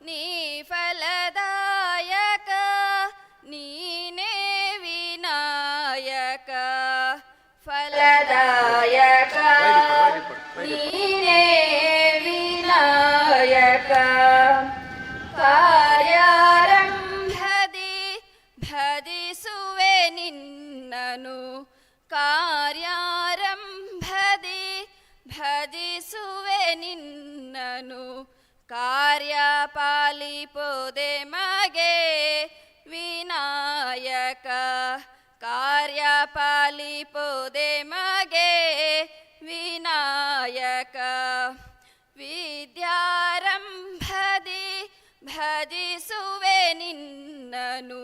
ನೀ ಫಲದಾಯಕ ನೀನೇ ವಿನಾಯಕ ಫಲದಾಯಕ ನೀನೇ ವಿನಾಯಕ ಕಾರ್ಯಾರಂಭದಿ ಭಜಿಸುವೆ ನಿನ್ನನು ಕಾರ್ಯಾರಂಭದಿ ಭಜಿಸುವೆ ನಿನ್ನನು ಕಾರ್ಯ ಪಾಲಿಪೋದೆ ಮಗೆ ವಿನಾಯಕ ಕಾರ್ಯ ಪಾಲಿಪೋದೆ ಮಗೆ ವಿನಾಯಕ ವಿದ್ಯಾರಂಭದಿ ಭಜಿಸುವೆ ನಿನ್ನನು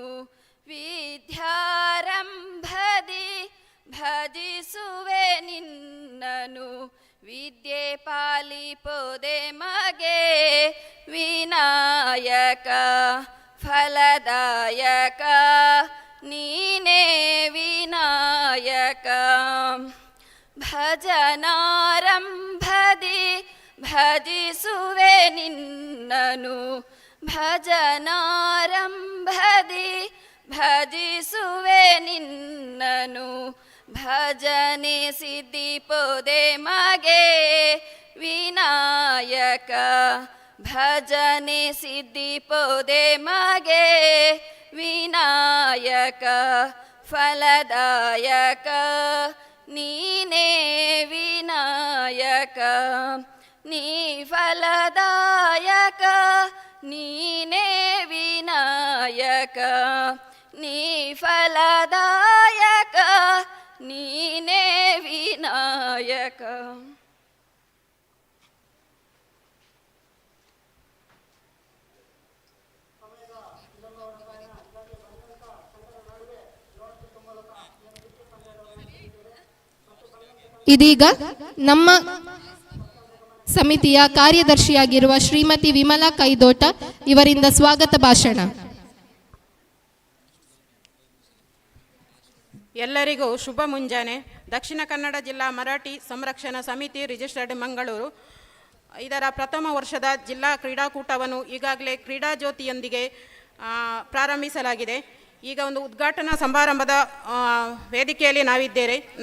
ವಿದ್ಯಾರಂಭದಿ ಭಜಿಸುವೆ ನಿನ್ನನು ವಿದ್ಯೆ ಪಾಲಿಪೋದೆ ಮಗೆ ವಿನಾಯಕ ಫಲದಾಯಕ ನೀನೇ ವಿನಾಯಕ ಭಜನಾರಂಭದಿ ಭಜಿಸುವೆ ನಿನ್ನನು ಭಜನಾರಂಭದಿ ಭಜಿಸುವೆ ನಿನ್ನನು ಭಜನೆ ಸಿದ್ಧಿಪೋದೆ ಮಗೆ ವಿನಾಯಕ ಭಜನೆ ಸಿದ್ಧಿಪೋದೆ ಮಗೆ ವಿನಾಯಕ ಫಲದಾಯಕ ನೀನೇ ವಿನಾಯಕ ನೀ ಫಲದಾಯಕ ನೀನೇ ವಿನಾಯಕ ನೀ ಫಲದಾಯಕ ನೀನೇ ವಿನಾಯಕ. ಇದೀಗ ನಮ್ಮ ಸಮಿತಿಯ ಕಾರ್ಯದರ್ಶಿಯಾಗಿರುವ ಶ್ರೀಮತಿ ವಿಮಲಾ ಕೈದೋಟ ಇವರಿಂದ ಸ್ವಾಗತ ಭಾಷಣ. ಎಲ್ಲರಿಗೂ ಶುಭ ಮುಂಜಾನೆ. ದಕ್ಷಿಣ ಕನ್ನಡ ಜಿಲ್ಲಾ ಮರಾಠಿ ಸಂರಕ್ಷಣಾ ಸಮಿತಿ ರಿಜಿಸ್ಟರ್ಡ್ ಮಂಗಳೂರು ಇದರ ಪ್ರಥಮ ವರ್ಷದ ಜಿಲ್ಲಾ ಕ್ರೀಡಾಕೂಟವನ್ನು ಈಗಾಗಲೇ ಕ್ರೀಡಾ ಜ್ಯೋತಿಯೊಂದಿಗೆ ಪ್ರಾರಂಭಿಸಲಾಗಿದೆ. ಈಗ ಒಂದು ಉದ್ಘಾಟನಾ ಸಮಾರಂಭದ ವೇದಿಕೆಯಲ್ಲಿ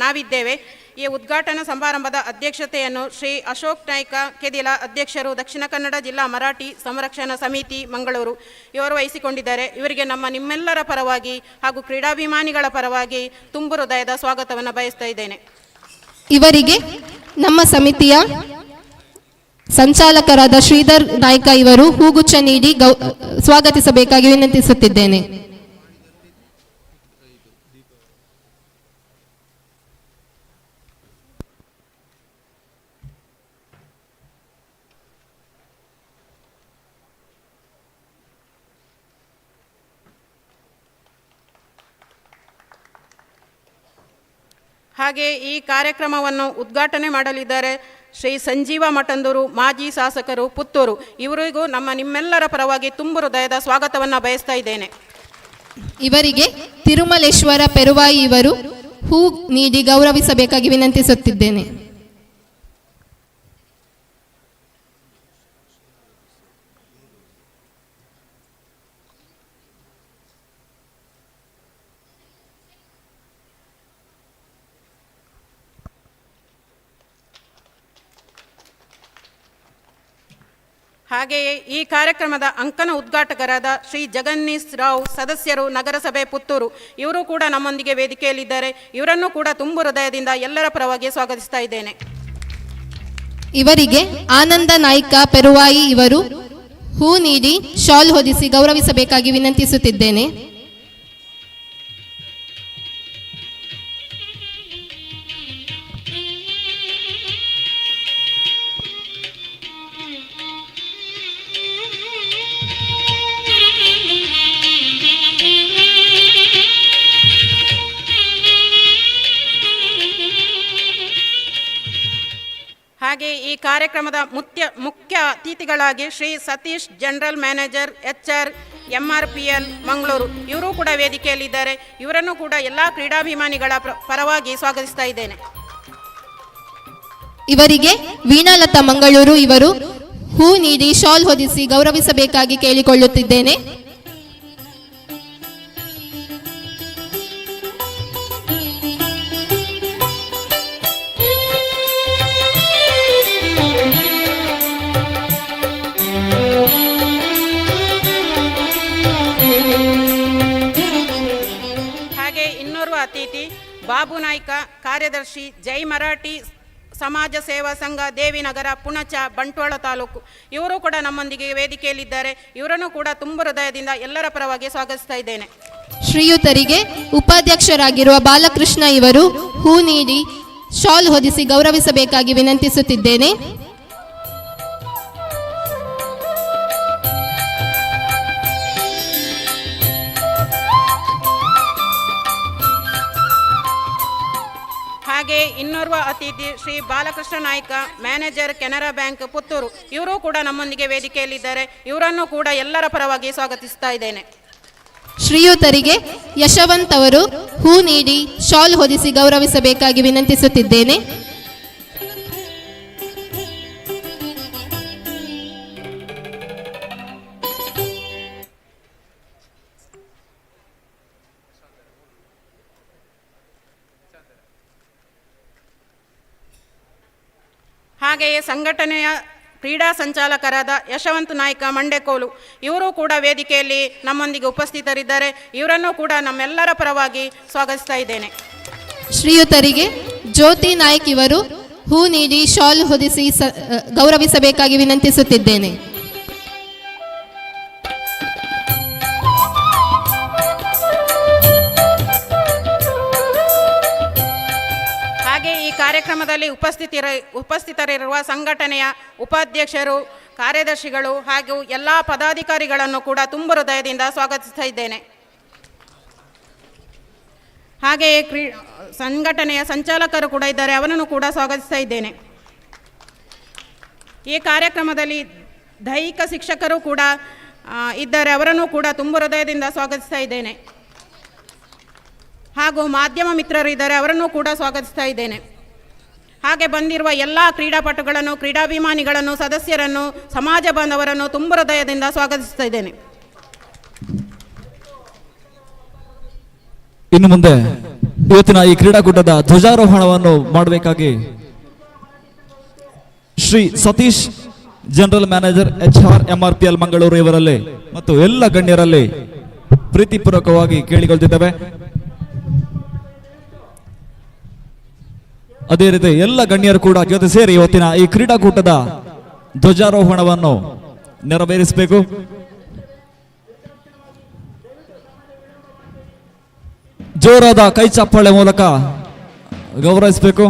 ನಾವಿದ್ದೇವೆ. ಈ ಉದ್ಘಾಟನಾ ಸಮಾರಂಭದ ಅಧ್ಯಕ್ಷತೆಯನ್ನು ಶ್ರೀ ಅಶೋಕ್ ನಾಯ್ಕ ಕೆದಿಲ ಅಧ್ಯಕ್ಷರು, ದಕ್ಷಿಣ ಕನ್ನಡ ಜಿಲ್ಲಾ ಮರಾಠಿ ಸಂರಕ್ಷಣಾ ಸಮಿತಿ ಮಂಗಳೂರು ಇವರು ವಹಿಸಿಕೊಂಡಿದ್ದಾರೆ. ಇವರಿಗೆ ನಿಮ್ಮೆಲ್ಲರ ಪರವಾಗಿ ಹಾಗೂ ಕ್ರೀಡಾಭಿಮಾನಿಗಳ ಪರವಾಗಿ ತುಂಬು ಹೃದಯದ ಸ್ವಾಗತವನ್ನು ಬಯಸ್ತಾ ಇದ್ದೇನೆ. ಇವರಿಗೆ ನಮ್ಮ ಸಮಿತಿಯ ಸಂಚಾಲಕರಾದ ಶ್ರೀಧರ್ ನಾಯ್ಕ ಇವರು ಹೂಗುಚ್ಛ ನೀಡಿ ಸ್ವಾಗತಿಸಬೇಕಾಗಿ ವಿನಂತಿಸುತ್ತಿದ್ದೇನೆ. ಹಾಗೆ ಈ ಕಾರ್ಯಕ್ರಮವನ್ನು ಉದ್ಘಾಟನೆ ಮಾಡಲಿದ್ದಾರೆ ಶ್ರೀ ಸಂಜೀವ ಮಠಂದೂರು, ಮಾಜಿ ಶಾಸಕರು, ಪುತ್ತೂರು. ಇವರಿಗೂ ನಿಮ್ಮೆಲ್ಲರ ಪರವಾಗಿ ತುಂಬು ಹೃದಯದ ಸ್ವಾಗತವನ್ನು ಬಯಸ್ತಾ ಇದ್ದೇನೆ. ಇವರಿಗೆ ತಿರುಮಲೇಶ್ವರ ಪೆರುವಾಯಿ ಇವರು ಹೂ ನೀಡಿ ಗೌರವಿಸಬೇಕಾಗಿ ವಿನಂತಿಸುತ್ತಿದ್ದೇನೆ. ಹಾಗೆಯೇ ಈ ಕಾರ್ಯಕ್ರಮದ ಅಂಕಣ ಉದ್ಘಾಟಕರಾದ ಶ್ರೀ ಜಗನ್ನೀಶ್ ರಾವ್, ಸದಸ್ಯರು, ನಗರಸಭೆ ಪುತ್ತೂರು, ಇವರು ಕೂಡ ನಮ್ಮೊಂದಿಗೆ ವೇದಿಕೆಯಲ್ಲಿದ್ದಾರೆ. ಇವರನ್ನು ಕೂಡ ತುಂಬು ಹೃದಯದಿಂದ ಎಲ್ಲರ ಪರವಾಗಿ ಸ್ವಾಗತಿಸ್ತಾ ಇದ್ದೇನೆ. ಇವರಿಗೆ ಆನಂದ ನಾಯ್ಕ ಪೆರುವಾಯಿ ಇವರು ಹೂ ನೀಡಿ ಶಾಲ್ ಹೊದಿಸಿ ಗೌರವಿಸಬೇಕಾಗಿ ವಿನಂತಿಸುತ್ತಿದ್ದೇನೆ. ಹಾಗೆ ಈ ಕಾರ್ಯಕ್ರಮದ ಮುಖ್ಯ ಅತಿಥಿಗಳಾಗಿ Shri Satish, general manager HR MRPL Mangaluru, ಇವರು ಕೂಡ ವೇದಿಕೆಯಲ್ಲಿದ್ದಾರೆ. ಇವರನ್ನು ಕೂಡ ಎಲ್ಲ ಕ್ರೀಡಾಭಿಮಾನಿಗಳ ಪರವಾಗಿ ಸ್ವಾಗತಿಸ್ತಾ ಇದ್ದೇನೆ. ಇವರಿಗೆ ವೀಣಾಲತಾ ಮಂಗಳೂರು ಇವರು ಹೂ ನೀಡಿ ಶಾಲ್ ಹೊದಿಸಿ ಗೌರವಿಸಬೇಕಾಗಿ ಕೇಳಿಕೊಳ್ಳುತ್ತಿದ್ದೇನೆ. ಹಾಗೆ ಇನ್ನೋರ್ವ ಅತಿಥಿ ಬಾಬು ನಾಯ್ಕ, ಕಾರ್ಯದರ್ಶಿ ಜೈ ಮರಾಠಿ ಸಮಾಜ ಸೇವಾ ಸಂಘ ದೇವಿನಗರ ಪುಣಚ ಬಂಟ್ವಾಳ ತಾಲೂಕು. ಇವರು ಕೂಡ ನಮ್ಮೊಂದಿಗೆ ವೇದಿಕೆಯಲ್ಲಿದ್ದಾರೆ. ಇವರನ್ನು ಕೂಡ ತುಂಬ ಹೃದಯದಿಂದ ಎಲ್ಲರ ಪರವಾಗಿ ಸ್ವಾಗತಿಸ್ತಾ ಇದ್ದೇನೆ. ಶ್ರೀಯುತರಿಗೆ ಉಪಾಧ್ಯಕ್ಷರಾಗಿರುವ ಬಾಲಕೃಷ್ಣ ಇವರು ಹೂ ನೀಡಿ ಶಾಲ್ ಹೊದಿಸಿ ಗೌರವಿಸಬೇಕಾಗಿ ವಿನಂತಿಸುತ್ತಿದ್ದೇನೆ. ಹಾಗೆ ಇನ್ನೋರ್ವ ಅತಿಥಿ ಶ್ರೀ ಬಾಲಕೃಷ್ಣ ನಾಯ್ಕ, ಮ್ಯಾನೇಜರ್ ಕೆನರಾ ಬ್ಯಾಂಕ್ ಪುತ್ತೂರು. ಇವರು ಕೂಡ ನಮ್ಮೊಂದಿಗೆ ವೇದಿಕೆಯಲ್ಲಿದ್ದಾರೆ. ಇವರನ್ನು ಕೂಡ ಎಲ್ಲರ ಪರವಾಗಿ ಸ್ವಾಗತಿಸ್ತಾ ಇದ್ದೇನೆ. ಶ್ರೀಯುತರಿಗೆ ಯಶವಂತ್ ಅವರು ಹೂ ನೀಡಿ ಶಾಲ್ ಹೊದಿಸಿ ಗೌರವಿಸಬೇಕಾಗಿ ವಿನಂತಿಸುತ್ತಿದ್ದೇನೆ. ಹಾಗೆಯೇ ಸಂಘಟನೆಯ ಕ್ರೀಡಾ ಸಂಚಾಲಕರಾದ ಯಶವಂತ್ ನಾಯ್ಕ ಮಂಡೆಕೋಲು, ಇವರು ಕೂಡ ವೇದಿಕೆಯಲ್ಲಿ ನಮ್ಮೊಂದಿಗೆ ಉಪಸ್ಥಿತರಿದ್ದಾರೆ. ಇವರನ್ನು ಕೂಡ ನಮ್ಮೆಲ್ಲರ ಪರವಾಗಿ ಸ್ವಾಗತಿಸ್ತಾ ಇದ್ದೇನೆ. ಶ್ರೀಯುತರಿಗೆ ಜ್ಯೋತಿ ನಾಯ್ಕ್ ಇವರು ಹೂ ನೀಡಿ ಶಾಲ್ ಹೊದಿಸಿ ಗೌರವಿಸಬೇಕಾಗಿ ವಿನಂತಿಸುತ್ತಿದ್ದೇನೆ. ಹಾಗೆ ಈ ಕಾರ್ಯಕ್ರಮದಲ್ಲಿ ಉಪಸ್ಥಿತರಿರುವ ಸಂಘಟನೆಯ ಉಪಾಧ್ಯಕ್ಷರು, ಕಾರ್ಯದರ್ಶಿಗಳು ಹಾಗೂ ಎಲ್ಲ ಪದಾಧಿಕಾರಿಗಳನ್ನು ಕೂಡ ತುಂಬ ಹೃದಯದಿಂದ ಸ್ವಾಗತಿಸ್ತಾ ಇದ್ದೇನೆ. ಹಾಗೆಯೇ ಸಂಘಟನೆಯ ಸಂಚಾಲಕರು ಕೂಡ ಇದ್ದಾರೆ, ಅವರನ್ನು ಕೂಡ ಸ್ವಾಗತಿಸ್ತಾ ಇದ್ದೇನೆ. ಈ ಕಾರ್ಯಕ್ರಮದಲ್ಲಿ ದೈಹಿಕ ಶಿಕ್ಷಕರು ಕೂಡ ಇದ್ದಾರೆ, ಅವರನ್ನು ಕೂಡ ತುಂಬ ಹೃದಯದಿಂದ ಸ್ವಾಗತಿಸ್ತಾ ಇದ್ದೇನೆ. ಹಾಗೂ ಮಾಧ್ಯಮ ಮಿತ್ರರು ಇದ್ದಾರೆ, ಅವರನ್ನು ಕೂಡ ಸ್ವಾಗತಿಸ್ತಾ ಇದ್ದೇನೆ. ಹಾಗೆ ಬಂದಿರುವ ಎಲ್ಲ ಕ್ರೀಡಾಪಟುಗಳನ್ನು, ಕ್ರೀಡಾಭಿಮಾನಿಗಳನ್ನು, ಸದಸ್ಯರನ್ನು, ಸಮಾಜ ಬಾಂಧವರನ್ನು ತುಂಬ ಹೃದಯದಿಂದ ಸ್ವಾಗತಿಸ್ತಾ ಇದ್ದೇನೆ. ಇನ್ನು ಮುಂದೆ ಇವತ್ತಿನ ಈ ಕ್ರೀಡಾಕೂಟದ ಧ್ವಜಾರೋಹಣವನ್ನು ಮಾಡಬೇಕಾಗಿ Shri Satish, general manager HR MRPL Mangaluru ಇವರಲ್ಲಿ ಮತ್ತು ಎಲ್ಲ ಗಣ್ಯರಲ್ಲಿ ಪ್ರೀತಿಪೂರ್ವಕವಾಗಿ ಕೇಳಿಕೊಳ್ತಿದ್ದೇವೆ. ಅದೇ ರೀತಿ ಎಲ್ಲ ಗಣ್ಯರು ಕೂಡ ಜೊತೆ ಸೇರಿ ಇವತ್ತಿನ ಈ ಕ್ರೀಡಾಕೂಟದ ಧ್ವಜಾರೋಹಣವನ್ನು ನೆರವೇರಿಸಬೇಕು. ಜೋರಾದ ಕೈ ಚಪ್ಪಾಳೆ ಮೂಲಕ ಗೌರವಿಸಬೇಕು.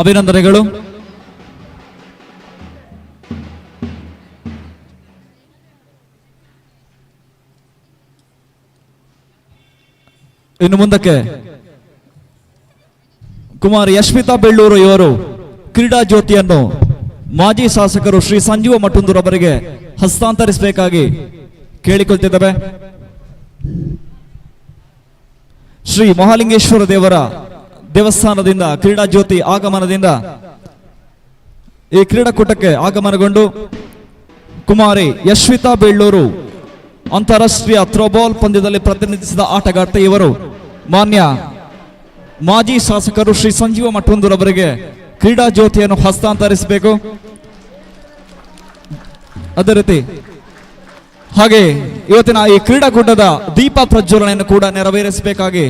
ಅಭಿನಂದನೆಗಳು. ಇನ್ನು ಮುಂದಕ್ಕೆ ಕುಮಾರಿ ಯಶ್ಮಿತಾ ಬೆಳ್ಳೂರು ಇವರು ಕ್ರೀಡಾ ಜ್ಯೋತಿಯನ್ನು ಮಾಜಿ ಶಾಸಕರು ಶ್ರೀ ಸಂಜೀವ ಮಠುಂದೂರ್ ಅವರಿಗೆ ಹಸ್ತಾಂತರಿಸಬೇಕಾಗಿ ಕೇಳಿಕೊಳ್ತಿದ್ದೇವೆ. ಶ್ರೀ ಮಹಾಲಿಂಗೇಶ್ವರ ದೇವರ ದೇವಸ್ಥಾನದಿಂದ ಕ್ರೀಡಾ ಜ್ಯೋತಿ ಆಗಮನದಿಂದ ಈ ಕ್ರೀಡಾಕೂಟಕ್ಕೆ ಆಗಮನಗೊಂಡು ಕುಮಾರಿ ಯಶ್ವಿತಾ ಬೆಳ್ಳೂರು ಅಂತಾರಾಷ್ಟ್ರೀಯ ಥ್ರೋಬಾಲ್ ಪಂದ್ಯದಲ್ಲಿ ಪ್ರತಿನಿಧಿಸಿದ ಆಟಗಾರ್ತಿ ಇವರು ಮಾನ್ಯ ಮಾಜಿ ಶಾಸಕರು ಶ್ರೀ ಸಂಜೀವ ಮಠುಂದೂರ್ ಅವರಿಗೆ ಕ್ರೀಡಾ ಜ್ಯೋತಿಯನ್ನು ಹಸ್ತಾಂತರಿಸಬೇಕು. ಅದೇ ರೀತಿ ಹಾಗೆ ಇವತ್ತಿನ ಈ ಕ್ರೀಡಾಕೂಟದ ದೀಪ ಪ್ರಜ್ವಲನೆಯನ್ನು ಕೂಡ ನೆರವೇರಿಸಬೇಕಾಗಿ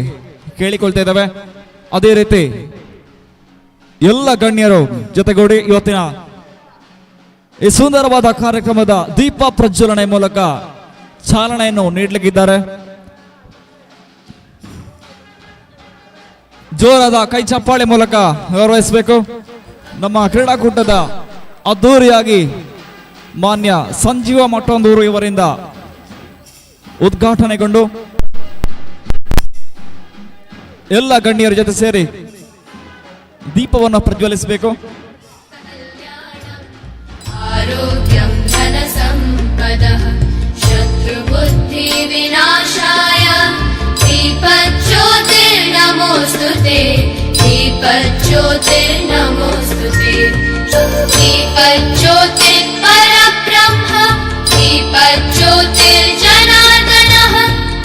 ಕೇಳಿಕೊಳ್ತಾ ಇದ್ದೇವೆ. ಅದೇ ರೀತಿ ಎಲ್ಲ ಗಣ್ಯರು ಜೊತೆಗೂಡಿ ಇವತ್ತಿನ ಈ ಸುಂದರವಾದ ಕಾರ್ಯಕ್ರಮದ ದೀಪ ಪ್ರಜ್ವಲನೆ ಮೂಲಕ ಚಾಲನೆಯನ್ನು ನೀಡಲಿಕ್ಕಿದ್ದಾರೆ. ಜೋರಾದ ಕೈ ಚಪ್ಪಾಳೆ ಮೂಲಕ ಗೌರವಿಸಬೇಕು. ನಮ್ಮ ಕ್ರೀಡಾಕೂಟದ ಅದ್ದೂರಿಯಾಗಿ ಮಾನ್ಯ ಸಂಜೀವ ಮಠುಂದೂರ್ ಇವರಿಂದ ಉದ್ಘಾಟನೆಗೊಂಡು ಎಲ್ಲ ಗಣ್ಯರ ಜೊತೆ ಸೇರಿ ದೀಪವನ್ನು ಪ್ರಜ್ವಲಿಸಬೇಕು. आरोग्यं धनसम्पदः शत्रुबुद्धिविनाशाय दीपज्योतिर्नमोऽस्तुते दीपज्योतिर्नमोऽस्तुते दीपज्योतिर्परब्रह्म दीपज्योतिर्जनार्दनः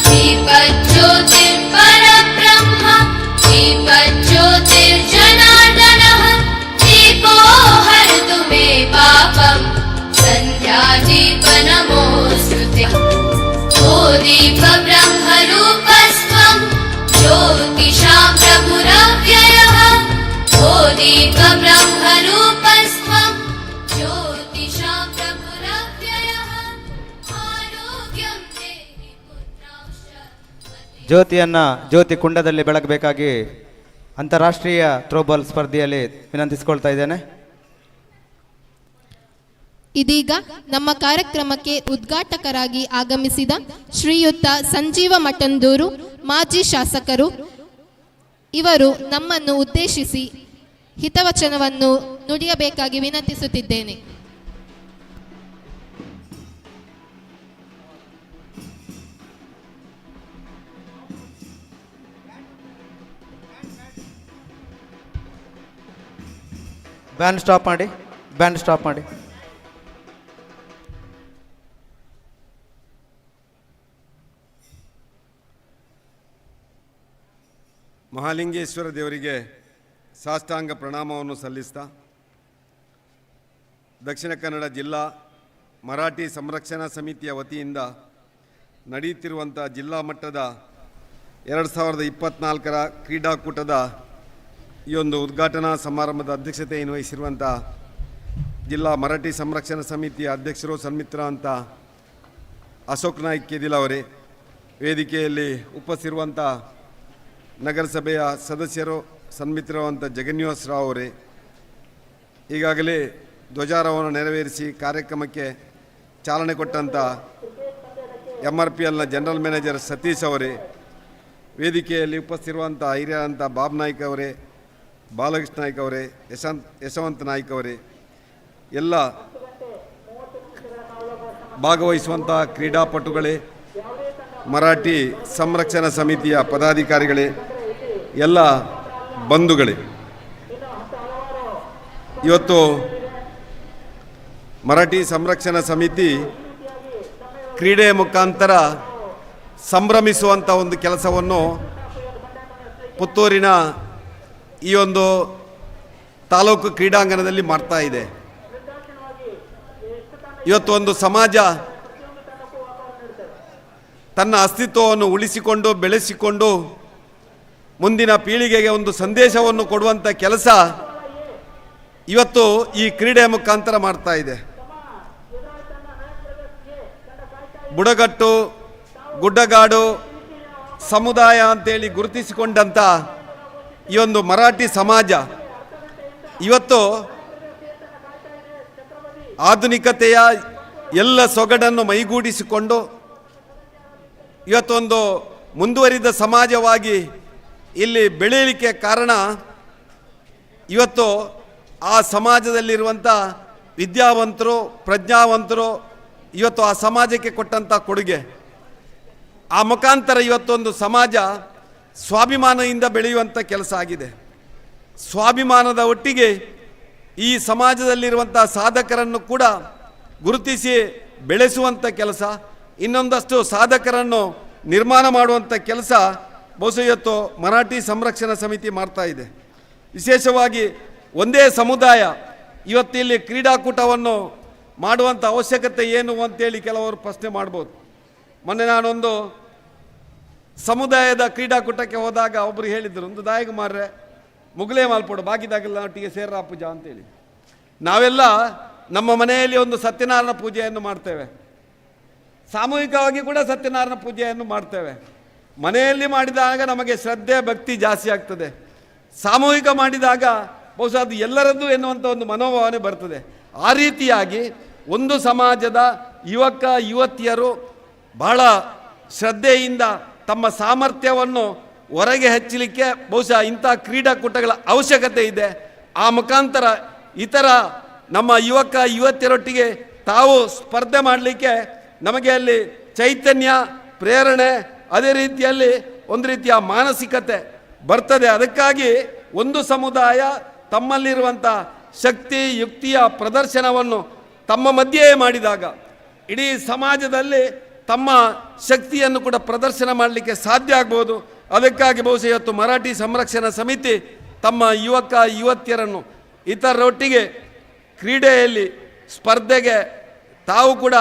दीपज्योतिर्परब्रह्म दीपज्योतिर्जनार्दनः दीपो हरतु मे पापम् सन्ध्यादीपनमोऽस्तुते ओ दीपब्रह्मरूपस्त्वं ज्योतिषां प्रभुरव्ययः ओ दीपब्रह्मरूपस्त्वं ज्योतिषां प्रभुरव्ययः आरोग्यं देहि पुत्रांश्च ಜ್ಯೋತಿಯನ್ನು ಜ್ಯೋತಿ ಕುಂಡದಲ್ಲಿ ಬೆಳಗಬೇಕಾಗಿ ಅಂತಾರಾಷ್ಟ್ರೀಯ ಥ್ರೋಬಾಲ್ ಸ್ಪರ್ಧೆಯಲ್ಲಿ ವಿನಂತಿಸಿಕೊಳ್ತಾ ಇದ್ದೇನೆ. ಇದೀಗ ನಮ್ಮ ಕಾರ್ಯಕ್ರಮಕ್ಕೆ ಉದ್ಘಾಟಕರಾಗಿ ಆಗಮಿಸಿದ ಶ್ರೀಯುತ ಸಂಜೀವ ಮಠಂದೂರು ಮಾಜಿ ಶಾಸಕರು ಇವರು ನಮ್ಮನ್ನು ಉದ್ದೇಶಿಸಿ ಹಿತವಚನವನ್ನು ನುಡಿಯಬೇಕಾಗಿ ವಿನಂತಿಸುತ್ತಿದ್ದೇನೆ. ಬ್ಯಾಂಡ್ ಸ್ಟಾಪ್ ಮಾಡಿ, ಬ್ಯಾಂಡ್ ಸ್ಟಾಪ್ ಮಾಡಿ. ಮಹಾಲಿಂಗೇಶ್ವರ ದೇವರಿಗೆ ಸಾಷ್ಟಾಂಗ ಪ್ರಣಾಮವನ್ನು ಸಲ್ಲಿಸ್ತಾ ದಕ್ಷಿಣ ಕನ್ನಡ ಜಿಲ್ಲಾ ಮರಾಠಿ ಸಂರಕ್ಷಣಾ ಸಮಿತಿಯ ವತಿಯಿಂದ ನಡೆಯುತ್ತಿರುವಂಥ ಜಿಲ್ಲಾ ಮಟ್ಟದ 2024ರ ಕ್ರೀಡಾಕೂಟದ ಈ ಒಂದು ಉದ್ಘಾಟನಾ ಸಮಾರಂಭದ ಅಧ್ಯಕ್ಷತೆಯನ್ನು ವಹಿಸಿರುವಂಥ ಜಿಲ್ಲಾ ಮರಾಠಿ ಸಂರಕ್ಷಣಾ ಸಮಿತಿಯ ಅಧ್ಯಕ್ಷರು ಸನ್ಮಿತ್ರ ಅಂತ ಅಶೋಕ್ ನಾಯ್ಕ್ ಕೇದಿಲ್ ಅವರೇ, ವೇದಿಕೆಯಲ್ಲಿ ಉಪಸ್ಥಿರುವಂಥ ನಗರಸಭೆಯ ಸದಸ್ಯರು ಸನ್ಮಿತ್ರವಂತ ಜಗನ್ನಿವಾಸ್ ರಾವ್ ಅವರೇ, ಈಗಾಗಲೇ ಧ್ವಜಾರೋಹಣ ನೆರವೇರಿಸಿ ಕಾರ್ಯಕ್ರಮಕ್ಕೆ ಚಾಲನೆ ಕೊಟ್ಟಂಥ MRPLನ ಜನರಲ್ ಮ್ಯಾನೇಜರ್ ಸತೀಶ್ ಅವರೇ, ವೇದಿಕೆಯಲ್ಲಿ ಉಪಸ್ಥಿರುವಂಥ ಹಿರಿಯರಂಥ ಬಾಬ್ ನಾಯ್ಕ್ ಅವರೇ, ಬಾಲಕೃಷ್ಣ ನಾಯ್ಕ್ ಅವರೇ, ಯಶವಂತ್ ನಾಯ್ಕ್ ಅವರೇ, ಎಲ್ಲ ಭಾಗವಹಿಸುವಂಥ ಕ್ರೀಡಾಪಟುಗಳೇ, ಮರಾಠಿ ಸಂರಕ್ಷಣಾ ಸಮಿತಿಯ ಪದಾಧಿಕಾರಿಗಳೇ, ಎಲ್ಲ ಬಂಧುಗಳೇ, ಇವತ್ತು ಮರಾಠಿ ಸಂರಕ್ಷಣಾ ಸಮಿತಿ ಕ್ರೀಡೆಯ ಮುಖಾಂತರ ಸಂಭ್ರಮಿಸುವಂಥ ಒಂದು ಕೆಲಸವನ್ನು ಪುತ್ತೂರಿನ ಈ ಒಂದು ತಾಲೂಕು ಕ್ರೀಡಾಂಗಣದಲ್ಲಿ ಮಾಡ್ತಾ ಇದೆ. ಇವತ್ತು ಒಂದು ಸಮಾಜ ತನ್ನ ಅಸ್ತಿತ್ವವನ್ನು ಉಳಿಸಿಕೊಂಡು ಬೆಳೆಸಿಕೊಂಡು ಮುಂದಿನ ಪೀಳಿಗೆಗೆ ಒಂದು ಸಂದೇಶವನ್ನು ಕೊಡುವಂಥ ಕೆಲಸ ಇವತ್ತು ಈ ಕ್ರೀಡೆಯ ಮುಖಾಂತರ ಮಾಡ್ತಾ ಇದೆ. ಬುಡಗಟ್ಟು, ಗುಡ್ಡಗಾಡು ಸಮುದಾಯ ಅಂತೇಳಿ ಗುರುತಿಸಿಕೊಂಡಂಥ ಈ ಒಂದು ಮರಾಠಿ ಸಮಾಜ ಇವತ್ತು ಆಧುನಿಕತೆಯ ಎಲ್ಲ ಸೊಗಡನ್ನು ಮೈಗೂಡಿಸಿಕೊಂಡು ಇವತ್ತೊಂದು ಮುಂದುವರಿದ ಸಮಾಜವಾಗಿ ಇಲ್ಲಿ ಬೆಳೆಯಲಿಕ್ಕೆ ಕಾರಣ ಇವತ್ತು ಆ ಸಮಾಜದಲ್ಲಿರುವಂಥ ವಿದ್ಯಾವಂತರು, ಪ್ರಜ್ಞಾವಂತರು ಇವತ್ತು ಆ ಸಮಾಜಕ್ಕೆ ಕೊಟ್ಟಂಥ ಕೊಡುಗೆ. ಆ ಮುಖಾಂತರ ಇವತ್ತೊಂದು ಸಮಾಜ ಸ್ವಾಭಿಮಾನದಿಂದ ಬೆಳೆಯುವಂಥ ಕೆಲಸ ಆಗಿದೆ. ಸ್ವಾಭಿಮಾನದ ಒಟ್ಟಿಗೆ ಈ ಸಮಾಜದಲ್ಲಿರುವಂಥ ಸಾಧಕರನ್ನು ಕೂಡ ಗುರುತಿಸಿ ಬೆಳೆಸುವಂಥ ಕೆಲಸ, ಇನ್ನೊಂದಷ್ಟು ಸಾಧಕರನ್ನು ನಿರ್ಮಾಣ ಮಾಡುವಂಥ ಕೆಲಸ ಬಹುಶಃ ಇವತ್ತು ಮರಾಠಿ ಸಂರಕ್ಷಣಾ ಸಮಿತಿ ಮಾಡ್ತಾ ಇದೆ. ವಿಶೇಷವಾಗಿ ಒಂದೇ ಸಮುದಾಯ ಇವತ್ತಿಲ್ಲಿ ಕ್ರೀಡಾಕೂಟವನ್ನು ಮಾಡುವಂಥ ಅವಶ್ಯಕತೆ ಏನು ಅಂತೇಳಿ ಕೆಲವರು ಪ್ರಶ್ನೆ ಮಾಡ್ಬೋದು. ಮೊನ್ನೆ ನಾನೊಂದು ಸಮುದಾಯದ ಕ್ರೀಡಾಕೂಟಕ್ಕೆ ಹೋದಾಗ ಒಬ್ಬರು ಹೇಳಿದರು, ಒಂದು ದಾಯಿಗೆ ಮಾರ್ರೆ ಮುಗಲೇ ಮಾಲ್ಪಡು ಬಾಕಿದಾಗೆಲ್ಲ ಒಟ್ಟಿಗೆ ಸೇರ್ರಾ ಪೂಜಾ ಅಂತೇಳಿ. ನಾವೆಲ್ಲ ನಮ್ಮ ಮನೆಯಲ್ಲಿ ಒಂದು ಸತ್ಯನಾರಾಯಣ ಪೂಜೆಯನ್ನು ಮಾಡ್ತೇವೆ, ಸಾಮೂಹಿಕವಾಗಿ ಕೂಡ ಸತ್ಯನಾರಾಯಣ ಪೂಜೆಯನ್ನು ಮಾಡ್ತೇವೆ. ಮನೆಯಲ್ಲಿ ಮಾಡಿದಾಗ ನಮಗೆ ಶ್ರದ್ಧೆ ಭಕ್ತಿ ಜಾಸ್ತಿ ಆಗ್ತದೆ, ಸಾಮೂಹಿಕ ಮಾಡಿದಾಗ ಬಹುಶಃ ಅದು ಎಲ್ಲರದ್ದು ಎನ್ನುವಂಥ ಒಂದು ಮನೋಭಾವನೆ ಬರ್ತದೆ. ಆ ರೀತಿಯಾಗಿ ಒಂದು ಸಮಾಜದ ಯುವಕ ಯುವತಿಯರು ಬಹಳ ಶ್ರದ್ಧೆಯಿಂದ ತಮ್ಮ ಸಾಮರ್ಥ್ಯವನ್ನು ಹೊರಗೆ ಹಚ್ಚಲಿಕ್ಕೆ ಬಹುಶಃ ಇಂಥ ಕ್ರೀಡಾಕೂಟಗಳ ಅವಶ್ಯಕತೆ ಇದೆ. ಆ ಮುಖಾಂತರ ಇತರ ನಮ್ಮ ಯುವಕ ಯುವತಿಯರೊಟ್ಟಿಗೆ ತಾವು ಸ್ಪರ್ಧೆ ಮಾಡಲಿಕ್ಕೆ ನಮಗೆ ಅಲ್ಲಿ ಚೈತನ್ಯ, ಪ್ರೇರಣೆ, ಅದೇ ರೀತಿಯಲ್ಲಿ ಒಂದು ರೀತಿಯ ಮಾನಸಿಕತೆ ಬರ್ತದೆ. ಅದಕ್ಕಾಗಿ ಒಂದು ಸಮುದಾಯ ತಮ್ಮಲ್ಲಿರುವಂಥ ಶಕ್ತಿ ಯುಕ್ತಿಯ ಪ್ರದರ್ಶನವನ್ನು ತಮ್ಮ ಮಧ್ಯೆಯೇ ಮಾಡಿದಾಗ ಇಡೀ ಸಮಾಜದಲ್ಲಿ ತಮ್ಮ ಶಕ್ತಿಯನ್ನು ಕೂಡ ಪ್ರದರ್ಶನ ಮಾಡಲಿಕ್ಕೆ ಸಾಧ್ಯ ಆಗ್ಬೋದು. ಅದಕ್ಕಾಗಿ ಬಹುಶಃ ಇವತ್ತು ಮರಾಠಿ ಸಂರಕ್ಷಣಾ ಸಮಿತಿ ತಮ್ಮ ಯುವಕ ಯುವತಿಯರನ್ನು ಇತರರೊಟ್ಟಿಗೆ ಕ್ರೀಡೆಯಲ್ಲಿ ಸ್ಪರ್ಧೆಗೆ ತಾವು ಕೂಡ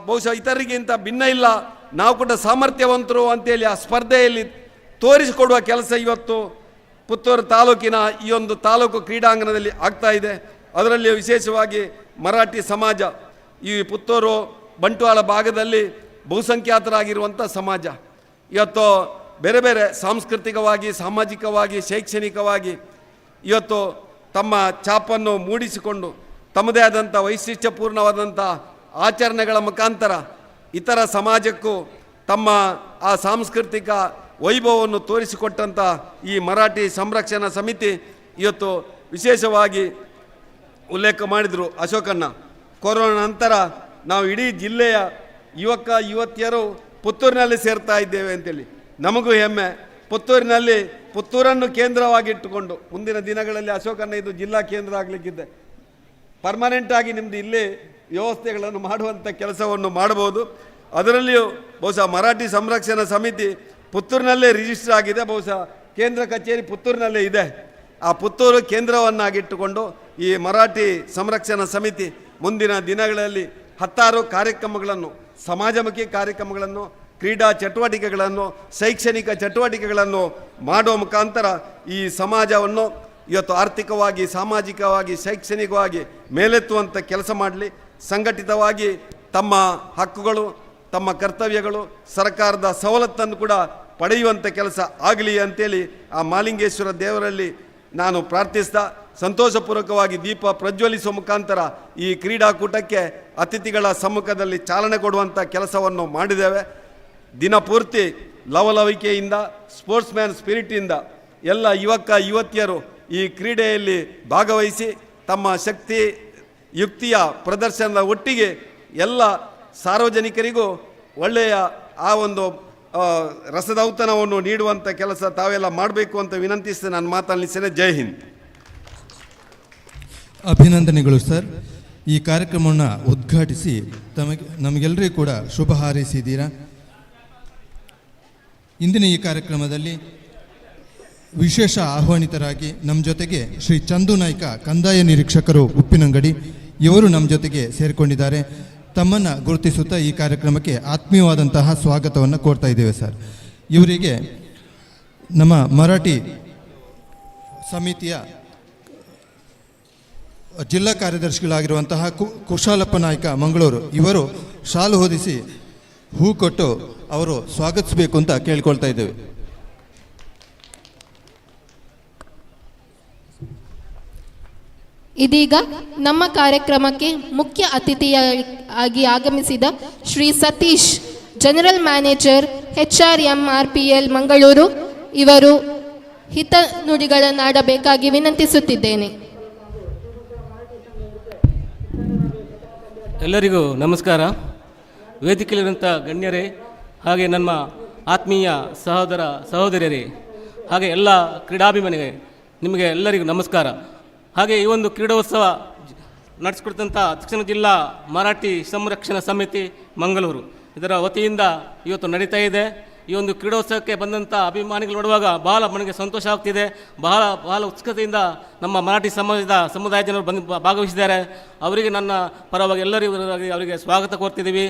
ಬಹುಶಃ ಇತರರಿಗಿಂತ ಭಿನ್ನ ಇಲ್ಲ, ನಾವು ಕೂಡ ಸಾಮರ್ಥ್ಯವಂತರು ಅಂತೇಳಿ ಆ ಸ್ಪರ್ಧೆಯಲ್ಲಿ ತೋರಿಸಿಕೊಡುವ ಕೆಲಸ ಇವತ್ತು ಪುತ್ತೂರು ತಾಲೂಕಿನ ಈ ಒಂದು ತಾಲೂಕು ಕ್ರೀಡಾಂಗಣದಲ್ಲಿ ಆಗ್ತಾ ಇದೆ. ಅದರಲ್ಲಿ ವಿಶೇಷವಾಗಿ ಮರಾಠಿ ಸಮಾಜ ಈ ಪುತ್ತೂರು ಬಂಟ್ವಾಳ ಭಾಗದಲ್ಲಿ ಬಹುಸಂಖ್ಯಾತರಾಗಿರುವಂಥ ಸಮಾಜ ಇವತ್ತು ಬೇರೆ ಬೇರೆ ಸಾಂಸ್ಕೃತಿಕವಾಗಿ, ಸಾಮಾಜಿಕವಾಗಿ, ಶೈಕ್ಷಣಿಕವಾಗಿ ಇವತ್ತು ತಮ್ಮ ಛಾಪನ್ನು ಮೂಡಿಸಿಕೊಂಡು ತಮ್ಮದೇ ಆದಂಥ ವೈಶಿಷ್ಟ್ಯಪೂರ್ಣವಾದಂಥ ಆಚರಣೆಗಳ ಮುಖಾಂತರ ಇತರ ಸಮಾಜಕ್ಕೂ ತಮ್ಮ ಆ ಸಾಂಸ್ಕೃತಿಕ ವೈಭವವನ್ನು ತೋರಿಸಿಕೊಟ್ಟಂಥ ಈ ಮರಾಠಿ ಸಂರಕ್ಷಣಾ ಸಮಿತಿ ಇವತ್ತು ವಿಶೇಷವಾಗಿ ಉಲ್ಲೇಖ ಮಾಡಿದರು ಅಶೋಕಣ್ಣ. ಕೊರೋನಾ ನಂತರ ನಾವು ಇಡೀ ಜಿಲ್ಲೆಯ ಯುವಕ ಯುವತಿಯರು ಪುತ್ತೂರಿನಲ್ಲಿ ಸೇರ್ತಾ ಇದ್ದೇವೆ ಅಂತೇಳಿ ನಮಗೂ ಹೆಮ್ಮೆ. ಪುತ್ತೂರನ್ನು ಕೇಂದ್ರವಾಗಿಟ್ಟುಕೊಂಡು ಮುಂದಿನ ದಿನಗಳಲ್ಲಿ ಅಶೋಕಣ್ಣ ಇದು ಜಿಲ್ಲಾ ಕೇಂದ್ರ ಆಗಲಿಕ್ಕಿದೆ. ಪರ್ಮನೆಂಟ್ ಆಗಿ ನಿಮ್ಮದು ಇಲ್ಲಿ ವ್ಯವಸ್ಥೆಗಳನ್ನು ಮಾಡುವಂಥ ಕೆಲಸವನ್ನು ಮಾಡಬಹುದು. ಅದರಲ್ಲಿಯೂ ಬಹುಶಃ ಮರಾಠಿ ಸಂರಕ್ಷಣಾ ಸಮಿತಿ ಪುತ್ತೂರಿನಲ್ಲೇ ರಿಜಿಸ್ಟರ್ ಆಗಿದೆ. ಬಹುಶಃ ಕೇಂದ್ರ ಕಚೇರಿ ಪುತ್ತೂರಿನಲ್ಲೇ ಇದೆ. ಆ ಪುತ್ತೂರು ಕೇಂದ್ರವನ್ನಾಗಿಟ್ಟುಕೊಂಡು ಈ ಮರಾಠಿ ಸಂರಕ್ಷಣಾ ಸಮಿತಿ ಮುಂದಿನ ದಿನಗಳಲ್ಲಿ 10 ಕಾರ್ಯಕ್ರಮಗಳನ್ನು, ಸಮಾಜಮುಖಿ ಕಾರ್ಯಕ್ರಮಗಳನ್ನು, ಕ್ರೀಡಾ ಚಟುವಟಿಕೆಗಳನ್ನು, ಶೈಕ್ಷಣಿಕ ಚಟುವಟಿಕೆಗಳನ್ನು ಮಾಡುವ ಮುಖಾಂತರ ಈ ಸಮಾಜವನ್ನು ಇವತ್ತು ಆರ್ಥಿಕವಾಗಿ, ಸಾಮಾಜಿಕವಾಗಿ, ಶೈಕ್ಷಣಿಕವಾಗಿ ಮೇಲೆತ್ತುವಂಥ ಕೆಲಸ ಮಾಡಲಿ. ಸಂಘಟಿತವಾಗಿ ತಮ್ಮ ಹಕ್ಕುಗಳು, ತಮ್ಮ ಕರ್ತವ್ಯಗಳು, ಸರ್ಕಾರದ ಸವಲತ್ತನ್ನು ಕೂಡ ಪಡೆಯುವಂಥ ಕೆಲಸ ಆಗಲಿ ಅಂತೇಳಿ ಆ ಮಾಲಿಂಗೇಶ್ವರ ದೇವರಲ್ಲಿ ನಾನು ಪ್ರಾರ್ಥಿಸ್ತಾ ಸಂತೋಷಪೂರ್ವಕವಾಗಿ ದೀಪ ಪ್ರಜ್ವಲಿಸುವ ಮುಖಾಂತರ ಈ ಕ್ರೀಡಾಕೂಟಕ್ಕೆ ಅತಿಥಿಗಳ ಸಮ್ಮುಖದಲ್ಲಿ ಚಾಲನೆ ಕೊಡುವಂಥ ಕೆಲಸವನ್ನು ಮಾಡಿದ್ದೇವೆ. ದಿನಪೂರ್ತಿ ಲವಲವಿಕೆಯಿಂದ, ಸ್ಪೋರ್ಟ್ಸ್ ಮ್ಯಾನ್ ಸ್ಪಿರಿಟಿಂದ ಎಲ್ಲ ಯುವಕ ಯುವತಿಯರು ಈ ಕ್ರೀಡೆಯಲ್ಲಿ ಭಾಗವಹಿಸಿ ತಮ್ಮ ಶಕ್ತಿ ಯುಕ್ತಿಯ ಪ್ರದರ್ಶನದ ಒಟ್ಟಿಗೆ ಎಲ್ಲ ಸಾರ್ವಜನಿಕರಿಗೂ ಒಳ್ಳೆಯ ಆ ಒಂದು ರಸದೌತಣವನ್ನು ನೀಡುವಂಥ ಕೆಲಸ ತಾವೆಲ್ಲ ಮಾಡಬೇಕು ಅಂತ ವಿನಂತಿಸಿ ನಾನು ಮಾತನಾಡಿಸ್ತೇನೆ. ಜೈ ಹಿಂದ್. ಅಭಿನಂದನೆಗಳು ಸರ್. ಈ ಕಾರ್ಯಕ್ರಮವನ್ನು ಉದ್ಘಾಟಿಸಿ ನಮಗೆಲ್ಲರಿಗೂ ಕೂಡ ಶುಭ ಹಾರೈಸಿದ್ದೀರಾ. ಇಂದಿನ ಈ ಕಾರ್ಯಕ್ರಮದಲ್ಲಿ ವಿಶೇಷ ಆಹ್ವಾನಿತರಾಗಿ ನಮ್ಮ ಜೊತೆಗೆ ಶ್ರೀ ಚಂದು ನಾಯ್ಕ, ಕಂದಾಯ ನಿರೀಕ್ಷಕರು, ಉಪ್ಪಿನಂಗಡಿ, ಇವರು ನಮ್ಮ ಜೊತೆಗೆ ಸೇರಿಕೊಂಡಿದ್ದಾರೆ. ತಮ್ಮನ್ನು ಗುರುತಿಸುತ್ತಾ ಈ ಕಾರ್ಯಕ್ರಮಕ್ಕೆ ಆತ್ಮೀಯವಾದಂತಹ ಸ್ವಾಗತವನ್ನು ಕೋರ್ತಾ ಇದ್ದೇವೆ ಸರ್. ಇವರಿಗೆ ನಮ್ಮ ಮರಾಠಿ ಸಮಿತಿಯ ಜಿಲ್ಲಾ ಕಾರ್ಯದರ್ಶಿಗಳಾಗಿರುವಂತಹ ಕುಶಾಲಪ್ಪ ನಾಯ್ಕ ಮಂಗಳೂರು, ಇವರು ಶಾಲು ಹೊದಿಸಿ ಹೂ ಕೊಟ್ಟು ಅವರು ಸ್ವಾಗತಿಸಬೇಕು ಅಂತ ಕೇಳ್ಕೊಳ್ತಾ ಇದ್ದೇವೆ. ಇದೀಗ ನಮ್ಮ ಕಾರ್ಯಕ್ರಮಕ್ಕೆ ಮುಖ್ಯ ಅತಿಥಿಯಾಗಿ ಆಗಮಿಸಿದ Shri Satish, general manager HRMRPL Mangaluru, ಇವರು ಹಿತ ನುಡಿಗಳನ್ನಾಡಬೇಕಾಗಿ ವಿನಂತಿಸುತ್ತಿದ್ದೇನೆ. ಎಲ್ಲರಿಗೂ ನಮಸ್ಕಾರ. ವೇದಿಕೆಯಲ್ಲಿರುವಂಥ ಗಣ್ಯರೇ, ಹಾಗೆ ನಮ್ಮ ಆತ್ಮೀಯ ಸಹೋದರ ಸಹೋದರಿಯರೇ, ಹಾಗೆ ಎಲ್ಲ ಕ್ರೀಡಾಭಿಮಾನಿಗೆ ನಿಮಗೆ ಎಲ್ಲರಿಗೂ ನಮಸ್ಕಾರ. ಹಾಗೆ ಈ ಒಂದು ಕ್ರೀಡೋತ್ಸವ ನಡೆಸಿಕೊಡ್ತಂಥ ದಕ್ಷಿಣ ಜಿಲ್ಲಾ ಮರಾಠಿ ಸಂರಕ್ಷಣಾ ಸಮಿತಿ ಮಂಗಳೂರು ಇದರ ವತಿಯಿಂದ ಇವತ್ತು ನಡೀತಾ ಇದೆ. ಈ ಒಂದು ಕ್ರೀಡೋತ್ಸವಕ್ಕೆ ಬಂದಂಥ ಅಭಿಮಾನಿಗಳು ನೋಡುವಾಗ ಬಹಳ ನನಗೆ ಸಂತೋಷ ಆಗ್ತಿದೆ. ಬಹಳ ಉತ್ಸುಕತೆಯಿಂದ ನಮ್ಮ ಮರಾಠಿ ಸಮುದಾಯ ಜನರು ಭಾಗವಹಿಸಿದ್ದಾರೆ. ಅವರಿಗೆ ನನ್ನ ಪರವಾಗಿ ಎಲ್ಲರಿಗೂ ಅವರಿಗೆ ಸ್ವಾಗತ ಕೋರ್ತಿದ್ದೀವಿ.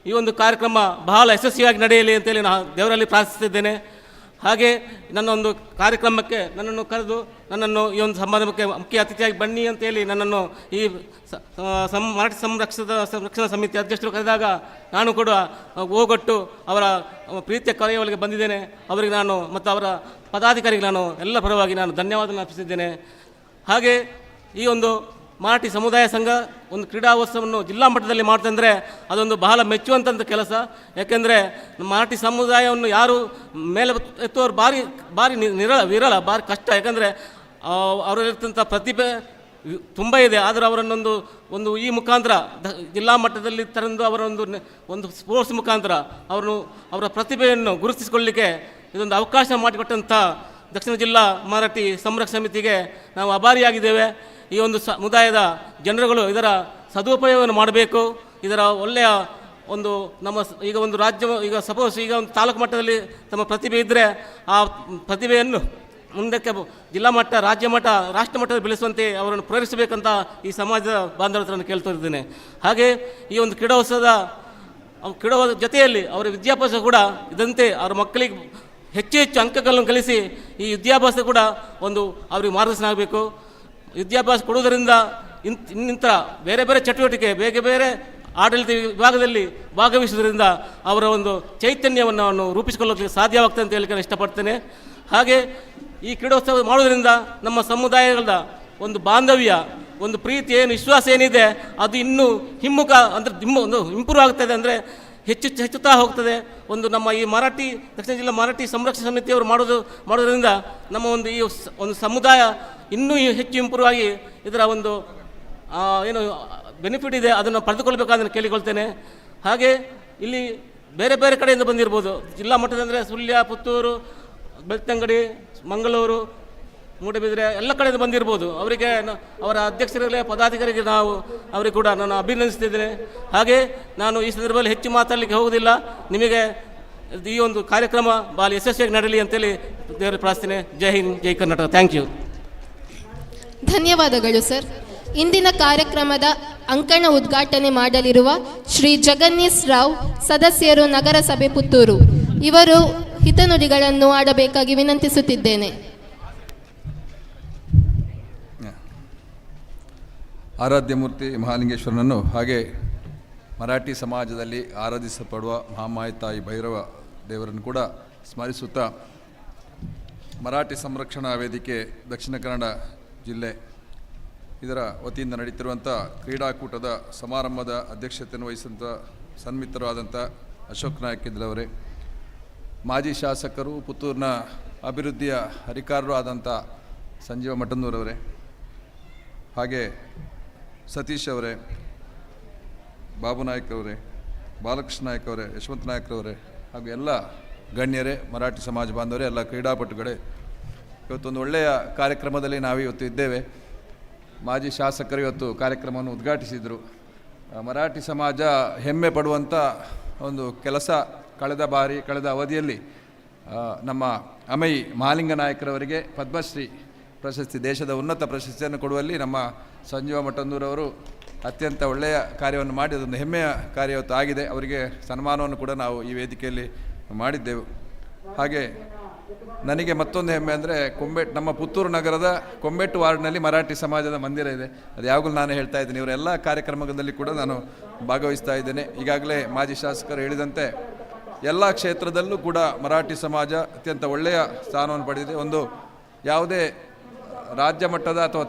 ಈ ಒಂದು ಕಾರ್ಯಕ್ರಮ ಬಹಳ ಯಶಸ್ವಿಯಾಗಿ ನಡೆಯಲಿ ಅಂತೇಳಿ ನಾನು ದೇವರಲ್ಲಿ ಪ್ರಾರ್ಥಿಸುತ್ತಿದ್ದೇನೆ. ಹಾಗೆ ನನ್ನ ಒಂದು ಕಾರ್ಯಕ್ರಮಕ್ಕೆ ನನ್ನನ್ನು ಕರೆದು ನನ್ನನ್ನು ಈ ಒಂದು ಸಮಾರಂಭಕ್ಕೆ ಮುಖ್ಯ ಅತಿಥಿಯಾಗಿ ಬನ್ನಿ ಅಂತೇಳಿ ನನ್ನನ್ನು ಈ ಮರಾಠಿ ಸಂರಕ್ಷಣಾ ಸಮಿತಿ ಅಧ್ಯಕ್ಷರು ಕರೆದಾಗ ನಾನು ಕೂಡ ಹೋಗೊಟ್ಟು ಅವರ ಪ್ರೀತಿಯ ಕರೆಯುವಲ್ಲಿಗೆ ಬಂದಿದ್ದೇನೆ. ಅವರಿಗೆ ನಾನು ಮತ್ತು ಅವರ ಪದಾಧಿಕಾರಿಗೆ ನಾನು ಎಲ್ಲ ಪರವಾಗಿ ನಾನು ಧನ್ಯವಾದ ಅರ್ಪಿಸಿದ್ದೇನೆ. ಹಾಗೆ ಈ ಒಂದು ಮರಾಠಿ ಸಮುದಾಯ ಸಂಘ ಒಂದು ಕ್ರೀಡಾವೋತ್ಸವವನ್ನು ಜಿಲ್ಲಾ ಮಟ್ಟದಲ್ಲಿ ಮಾಡ್ತಂದರೆ ಅದೊಂದು ಬಹಳ ಮೆಚ್ಚುವಂಥ ಕೆಲಸ. ಯಾಕೆಂದರೆ ನಮ್ಮ ಮರಾಠಿ ಸಮುದಾಯವನ್ನು ಯಾರು ಮೇಲೆ ಎತ್ತುವವರು ಭಾರಿ ವಿರಳ, ಭಾರಿ ಕಷ್ಟ. ಯಾಕಂದರೆ ಅವರಲ್ಲಿರ್ತಂಥ ಪ್ರತಿಭೆ ತುಂಬ ಇದೆ. ಆದರೆ ಅವರನ್ನೊಂದು ಈ ಮುಖಾಂತರ ಜಿಲ್ಲಾ ಮಟ್ಟದಲ್ಲಿ ತಂದು ಒಂದು ಸ್ಪೋರ್ಟ್ಸ್ ಮುಖಾಂತರ ಅವರ ಪ್ರತಿಭೆಯನ್ನು ಗುರುತಿಸಿಕೊಳ್ಳಲಿಕ್ಕೆ ಇದೊಂದು ಅವಕಾಶ ಮಾಡಿಕೊಟ್ಟಂಥ ದಕ್ಷಿಣ ಜಿಲ್ಲಾ ಮರಾಠಿ ಸಂರಕ್ಷಣಾ ಸಮಿತಿಗೆ ನಾವು ಆಭಾರಿಯಾಗಿದ್ದೇವೆ. ಈ ಒಂದು ಸಮುದಾಯದ ಜನರುಗಳು ಇದರ ಸದುಪಯೋಗವನ್ನು ಮಾಡಬೇಕು. ಇದರ ಒಳ್ಳೆಯ ನಮ್ಮ ಈಗ ಒಂದು ರಾಜ್ಯ, ಈಗ ಸಪೋಸ್ ಈಗ ಒಂದು ತಾಲೂಕು ಮಟ್ಟದಲ್ಲಿ ತಮ್ಮ ಪ್ರತಿಭೆ ಇದ್ದರೆ ಆ ಪ್ರತಿಭೆಯನ್ನು ಮುಂದಕ್ಕೆ ಜಿಲ್ಲಾ ಮಟ್ಟ, ರಾಜ್ಯ ಮಟ್ಟ, ರಾಷ್ಟ್ರ ಮಟ್ಟದಲ್ಲಿ ಬೆಳೆಸುವಂತೆ ಅವರನ್ನು ಪ್ರೇರಿಸಬೇಕಂತ ಈ ಸಮಾಜದ ಬಾಂಧವರ ಹತ್ರ ಕೇಳ್ತಿದ್ದೇನೆ. ಹಾಗೆ ಈ ಒಂದು ಕ್ರೀಡೋತ್ಸವದ ಜೊತೆಯಲ್ಲಿ ಅವರ ವಿದ್ಯಾಭ್ಯಾಸ ಕೂಡ ಇದಂತೆ ಅವರ ಮಕ್ಕಳಿಗೆ ಹೆಚ್ಚು ಅಂಕಗಳನ್ನು ಗಳಿಸಿ ಈ ವಿದ್ಯಾಭ್ಯಾಸ ಕೂಡ ಅವರಿಗೆ ಮಾರ್ಗದರ್ಶನ ಆಗಬೇಕು. ವಿದ್ಯಾಭ್ಯಾಸ ಕೊಡುವುದರಿಂದ ಇನ್ನಿತರ ಬೇರೆ ಬೇರೆ ಚಟುವಟಿಕೆ, ಬೇರೆ ಆಡಳಿತ ವಿಭಾಗದಲ್ಲಿ ಭಾಗವಹಿಸುವುದರಿಂದ ಅವರ ಒಂದು ಚೈತನ್ಯವನ್ನು ರೂಪಿಸಿಕೊಳ್ಳೋಕ್ಕೆ ಸಾಧ್ಯವಾಗ್ತದೆ ಅಂತ ಹೇಳಲಿಕ್ಕೆ ಇಷ್ಟಪಡ್ತೇನೆ. ಹಾಗೆ ಈ ಕ್ರೀಡೋತ್ಸವ ಮಾಡುವುದರಿಂದ ನಮ್ಮ ಸಮುದಾಯಗಳ ಒಂದು ಬಾಂಧವ್ಯ, ಒಂದು ಪ್ರೀತಿ, ಏನು ವಿಶ್ವಾಸ ಏನಿದೆ ಅದು ಇನ್ನೂ ಹಿಮ್ಮುಖ ಅಂದರೆ ಇಂಪ್ರೂವ್ ಆಗ್ತದೆ, ಅಂದರೆ ಹೆಚ್ಚುತ್ತಾ ಹೋಗ್ತದೆ. ನಮ್ಮ ಈ ದಕ್ಷಿಣ ಜಿಲ್ಲಾ ಮರಾಠಿ ಸಂರಕ್ಷಣಾ ಸಮಿತಿಯವರು ಮಾಡೋದ್ರಿಂದ ನಮ್ಮ ಈ ಒಂದು ಸಮುದಾಯ ಇನ್ನೂ ಹೆಚ್ಚು ಇಂಪ್ರೂವ್ ಆಗಿ ಇದರ ಏನು ಬೆನಿಫಿಟ್ ಇದೆ ಅದನ್ನು ಪಡೆದುಕೊಳ್ಬೇಕಾದ್ರೆ ಕೇಳಿಕೊಳ್ತೇನೆ. ಹಾಗೆ ಇಲ್ಲಿ ಬೇರೆ ಬೇರೆ ಕಡೆಯಿಂದ ಬಂದಿರ್ಬೋದು. ಜಿಲ್ಲಾ ಮಟ್ಟದಂದರೆ ಸುಳ್ಯ, ಪುತ್ತೂರು, ಬೆಳ್ತಂಗಡಿ, ಮಂಗಳೂರು, ಮೂಡಬಿದ್ರೆ ಎಲ್ಲ ಕಡೆಯಿಂದ ಬಂದಿರ್ಬೋದು. ಅವರಿಗೆ ಅವರ ಅಧ್ಯಕ್ಷರಿಗೆ, ಪದಾಧಿಕಾರಿಗೆ ಅವರಿಗೆ ಕೂಡ ನಾನು ಅಭಿನಂದಿಸ್ತಿದ್ದೇನೆ. ಹಾಗೆ ನಾನು ಈ ಸಂದರ್ಭದಲ್ಲಿ ಹೆಚ್ಚು ಮಾತಾಡಲಿಕ್ಕೆ ಹೋಗುವುದಿಲ್ಲ. ನಿಮಗೆ ಈ ಒಂದು ಕಾರ್ಯಕ್ರಮ ಭಾಳ ಯಶಸ್ವಿಯಾಗಿ ನಡೆಯಲಿ ಅಂತೇಳಿ ದೇವರ ಪ್ರಾರ್ಥನೆ. ಜೈ ಹಿಂದ್, ಜೈ ಕರ್ನಾಟಕ. Thank you. ಧನ್ಯವಾದಗಳು ಸರ್. ಇಂದಿನ ಕಾರ್ಯಕ್ರಮದ ಅಂಕಣ ಉದ್ಘಾಟನೆ ಮಾಡಲಿರುವ ಶ್ರೀ ಜಗನ್ನೀಶ್ ರಾವ್, ಸದಸ್ಯರು, ನಗರಸಭೆ ಪುತ್ತೂರು, ಇವರು ಹಿತನುಡಿಗಳನ್ನು ಆಡಬೇಕಾಗಿ ವಿನಂತಿಸುತ್ತಿದ್ದೇನೆ. ಆರಾಧ್ಯ ಮೂರ್ತಿ ಮಹಾಲಿಂಗೇಶ್ವರನನ್ನು, ಹಾಗೆ ಮರಾಠಿ ಸಮಾಜದಲ್ಲಿ ಆರಾಧಿಸಲ್ಪಡುವ ಮಹಾಮಾಯಿ ತಾಯಿ ಭೈರವ ದೇವರನ್ನು ಕೂಡ ಸ್ಮರಿಸುತ್ತಾ, ಮರಾಠಿ ಸಂರಕ್ಷಣಾ ವೇದಿಕೆ ದಕ್ಷಿಣ ಕನ್ನಡ ಜಿಲ್ಲೆ ಇದರ ವತಿಯಿಂದ ನಡೀತಿರುವಂಥ ಕ್ರೀಡಾಕೂಟದ ಸಮಾರಂಭದ ಅಧ್ಯಕ್ಷತೆಯನ್ನು ವಹಿಸಿದಂಥ ಸನ್ಮಿತರು ಆದಂಥ ಅಶೋಕ್ ನಾಯಕ್ ಇದ್ರವರೇ, ಮಾಜಿ ಶಾಸಕರು, ಪುತ್ತೂರಿನ ಅಭಿವೃದ್ಧಿಯ ಹರಿಕಾರರು ಆದಂಥ ಸಂಜೀವ ಮಠಂದೂರವರೇ, ಹಾಗೆ ಸತೀಶ್ ಅವರೇ, ಬಾಬು ನಾಯಕ್ ಅವರೇ, ಬಾಲಕೃಷ್ಣ ನಾಯಕ್ ಅವರೇ, ಯಶವಂತ ನಾಯಕರವರೇ, ಹಾಗೂ ಎಲ್ಲ ಗಣ್ಯರೇ, ಮರಾಠಿ ಸಮಾಜ ಬಾಂಧವರೇ, ಎಲ್ಲ ಕ್ರೀಡಾಪಟುಗಳೇ, ಇವತ್ತೊಂದು ಒಳ್ಳೆಯ ಕಾರ್ಯಕ್ರಮದಲ್ಲಿ ನಾವಿವತ್ತು ಇದ್ದೇವೆ. ಮಾಜಿ ಶಾಸಕರು ಇವತ್ತು ಕಾರ್ಯಕ್ರಮವನ್ನು ಉದ್ಘಾಟಿಸಿದರು. ಮರಾಠಿ ಸಮಾಜ ಹೆಮ್ಮೆ ಪಡುವಂಥ ಒಂದು ಕೆಲಸ ಕಳೆದ ಅವಧಿಯಲ್ಲಿ ನಮ್ಮ ಅಮೈ ಮಹಾಲಿಂಗ ನಾಯಕರವರಿಗೆ ಪದ್ಮಶ್ರೀ ಪ್ರಶಸ್ತಿ, ದೇಶದ ಉನ್ನತ ಪ್ರಶಸ್ತಿಯನ್ನು ಕೊಡುವಲ್ಲಿ ನಮ್ಮ ಸಂಜೀವ ಮಠಂದೂರವರು ಅತ್ಯಂತ ಒಳ್ಳೆಯ ಕಾರ್ಯವನ್ನು ಮಾಡಿ ಅದೊಂದು ಹೆಮ್ಮೆಯ ಕಾರ್ಯ ಇವತ್ತು ಆಗಿದೆ. ಅವರಿಗೆ ಸನ್ಮಾನವನ್ನು ಕೂಡ ನಾವು ಈ ವೇದಿಕೆಯಲ್ಲಿ ಮಾಡಿದ್ದೆವು. ಹಾಗೆ ನನಗೆ ಮತ್ತೊಂದು ಹೆಮ್ಮೆ ಅಂದರೆ ನಮ್ಮ ಪುತ್ತೂರು ನಗರದ ಕೊಂಬೆಟ್ಟು ವಾರ್ಡ್ನಲ್ಲಿ ಮರಾಠಿ ಸಮಾಜದ ಮಂದಿರ ಇದೆ. ಅದು ಯಾವಾಗಲೂ ನಾನು ಹೇಳ್ತಾ ಇದ್ದೀನಿ, ಇವರೆಲ್ಲ ಕಾರ್ಯಕ್ರಮದಲ್ಲಿ ಕೂಡ ನಾನು ಭಾಗವಹಿಸ್ತಾ ಇದ್ದೇನೆ. ಈಗಾಗಲೇ ಮಾಜಿ ಶಾಸಕರು ಹೇಳಿದಂತೆ ಎಲ್ಲ ಕ್ಷೇತ್ರದಲ್ಲೂ ಕೂಡ ಮರಾಠಿ ಸಮಾಜ ಅತ್ಯಂತ ಒಳ್ಳೆಯ ಸ್ಥಾನವನ್ನು ಪಡೆದಿದೆ. ಒಂದು ಯಾವುದೇ ರಾಜ್ಯ ಮಟ್ಟದ ಅಥವಾ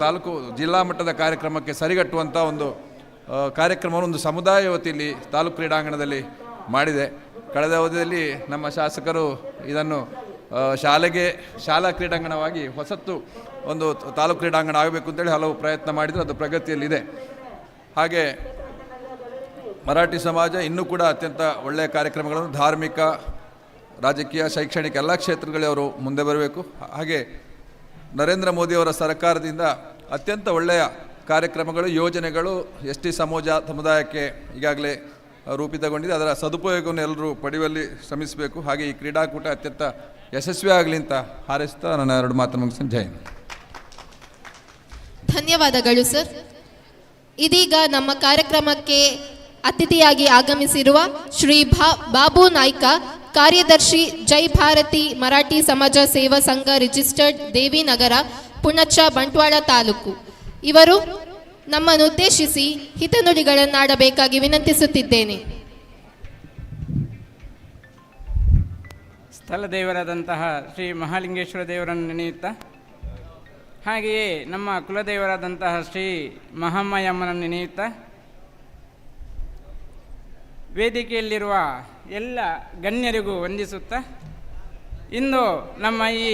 ಜಿಲ್ಲಾ ಮಟ್ಟದ ಕಾರ್ಯಕ್ರಮಕ್ಕೆ ಸರಿಗಟ್ಟುವಂಥ ಒಂದು ಕಾರ್ಯಕ್ರಮವನ್ನು ಒಂದು ಸಮುದಾಯ ವತಿಯಲ್ಲಿ ತಾಲೂಕು ಕ್ರೀಡಾಂಗಣದಲ್ಲಿ ಮಾಡಿದೆ. ಕಳೆದ ಅವಧಿಯಲ್ಲಿ ನಮ್ಮ ಶಾಸಕರು ಇದನ್ನು ಶಾಲಾ ಕ್ರೀಡಾಂಗಣವಾಗಿ ಹೊಸತು ಒಂದು ತಾಲೂಕು ಕ್ರೀಡಾಂಗಣ ಆಗಬೇಕು ಅಂತೇಳಿ ಹಲವು ಪ್ರಯತ್ನ ಮಾಡಿದರೆ ಅದು ಪ್ರಗತಿಯಲ್ಲಿದೆ. ಹಾಗೆ ಮರಾಠಿ ಸಮಾಜ ಇನ್ನೂ ಕೂಡ ಅತ್ಯಂತ ಒಳ್ಳೆಯ ಕಾರ್ಯಕ್ರಮಗಳನ್ನು ಧಾರ್ಮಿಕ, ರಾಜಕೀಯ, ಶೈಕ್ಷಣಿಕ ಎಲ್ಲ ಕ್ಷೇತ್ರಗಳಲ್ಲಿ ಅವರು ಮುಂದೆ ಬರಬೇಕು. ಹಾಗೆ ನರೇಂದ್ರ ಮೋದಿಯವರ ಸರ್ಕಾರದಿಂದ ಅತ್ಯಂತ ಒಳ್ಳೆಯ ಕಾರ್ಯಕ್ರಮಗಳು, ಯೋಜನೆಗಳು ST ಸಮುದಾಯಕ್ಕೆ ಈಗಾಗಲೇ ರೂಪಿತಗೊಂಡಿದೆ. ಅದರ ಸದುಪಯೋಗವನ್ನು ಎಲ್ಲರೂ ಪಡೆಯುವಲ್ಲಿ ಶ್ರಮಿಸಬೇಕು. ಹಾಗೆ ಈ ಕ್ರೀಡಾಕೂಟ ಅತ್ಯಂತ ಯಶಸ್ವಿ ಆಗಲಿ ಅಂತ ಹಾರೈಸ್ತಾ ನನ್ನ 2 ಮಾತು ಮುಗಿಸ್ತೀನಿ. ಜೈ ಹಿಂದ್. ಧನ್ಯವಾದಗಳು ಸರ್. ಇದೀಗ ನಮ್ಮ ಕಾರ್ಯಕ್ರಮಕ್ಕೆ ಅತಿಥಿಯಾಗಿ ಆಗಮಿಸಿರುವ ಶ್ರೀ ಬಾಬು ನಾಯ್ಕ, ಕಾರ್ಯದರ್ಶಿ ಜೈ ಭಾರತಿ ಮರಾಠಿ ಸಮಾಜ ಸೇವಾ ಸಂಘ ರಿಜಿಸ್ಟರ್ಡ್ ದೇವಿನಗರ, ಪುಣಚ, ಬಂಟ್ವಾಳ ತಾಲೂಕು, ಇವರು ನಮ್ಮನ್ನುದ್ದೇಶಿಸಿ ಹಿತನುಡಿಗಳನ್ನಾಡಬೇಕಾಗಿ ವಿನಂತಿಸುತ್ತಿದ್ದೇನೆ. ಸ್ಥಳ ದೇವರಾದಂತಹ ಶ್ರೀ ಮಹಾಲಿಂಗೇಶ್ವರ ದೇವರನ್ನು ನೆನೆಯುತ್ತಾ, ಹಾಗೆಯೇ ನಮ್ಮ ಕುಲದೇವರಾದಂತಹ ಶ್ರೀ ಮಹಾಮಾಯಮ್ಮನನ್ನು ನೆನೆಯುತ್ತಾ ವೇದಿಕೆಯಲ್ಲಿರುವ ಎಲ್ಲ ಗಣ್ಯರಿಗೂ ವಂದಿಸುತ್ತಾ ಇಂದು ನಮ್ಮ ಈ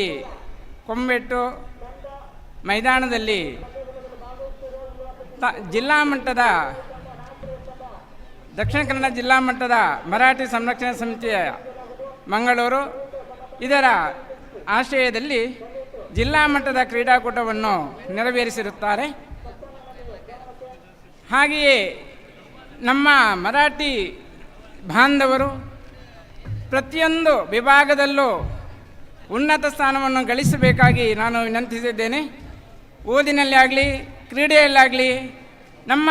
ಕೊಂಬೆಟ್ಟು ಮೈದಾನದಲ್ಲಿ ಜಿಲ್ಲಾ ಮಟ್ಟದ ದಕ್ಷಿಣ ಕನ್ನಡ ಜಿಲ್ಲಾ ಮಟ್ಟದ ಮರಾಠಿ ಸಂರಕ್ಷಣಾ ಸಮಿತಿಯ ಮಂಗಳೂರು ಇದರ ಆಶ್ರಯದಲ್ಲಿ ಜಿಲ್ಲಾ ಮಟ್ಟದ ಕ್ರೀಡಾಕೂಟವನ್ನು ನೆರವೇರಿಸಿರುತ್ತಾರೆ. ಹಾಗೆಯೇ ನಮ್ಮ ಮರಾಠಿ ಬಾಂಧವರು ಪ್ರತಿಯೊಂದು ವಿಭಾಗದಲ್ಲೂ ಉನ್ನತ ಸ್ಥಾನವನ್ನು ಗಳಿಸಬೇಕಾಗಿ ನಾನು ವಿನಂತಿಸಿದ್ದೇನೆ. ಓದಿನಲ್ಲಿ ಆಗಲಿ ಕ್ರೀಡೆಯಲ್ಲಾಗಲಿ ನಮ್ಮ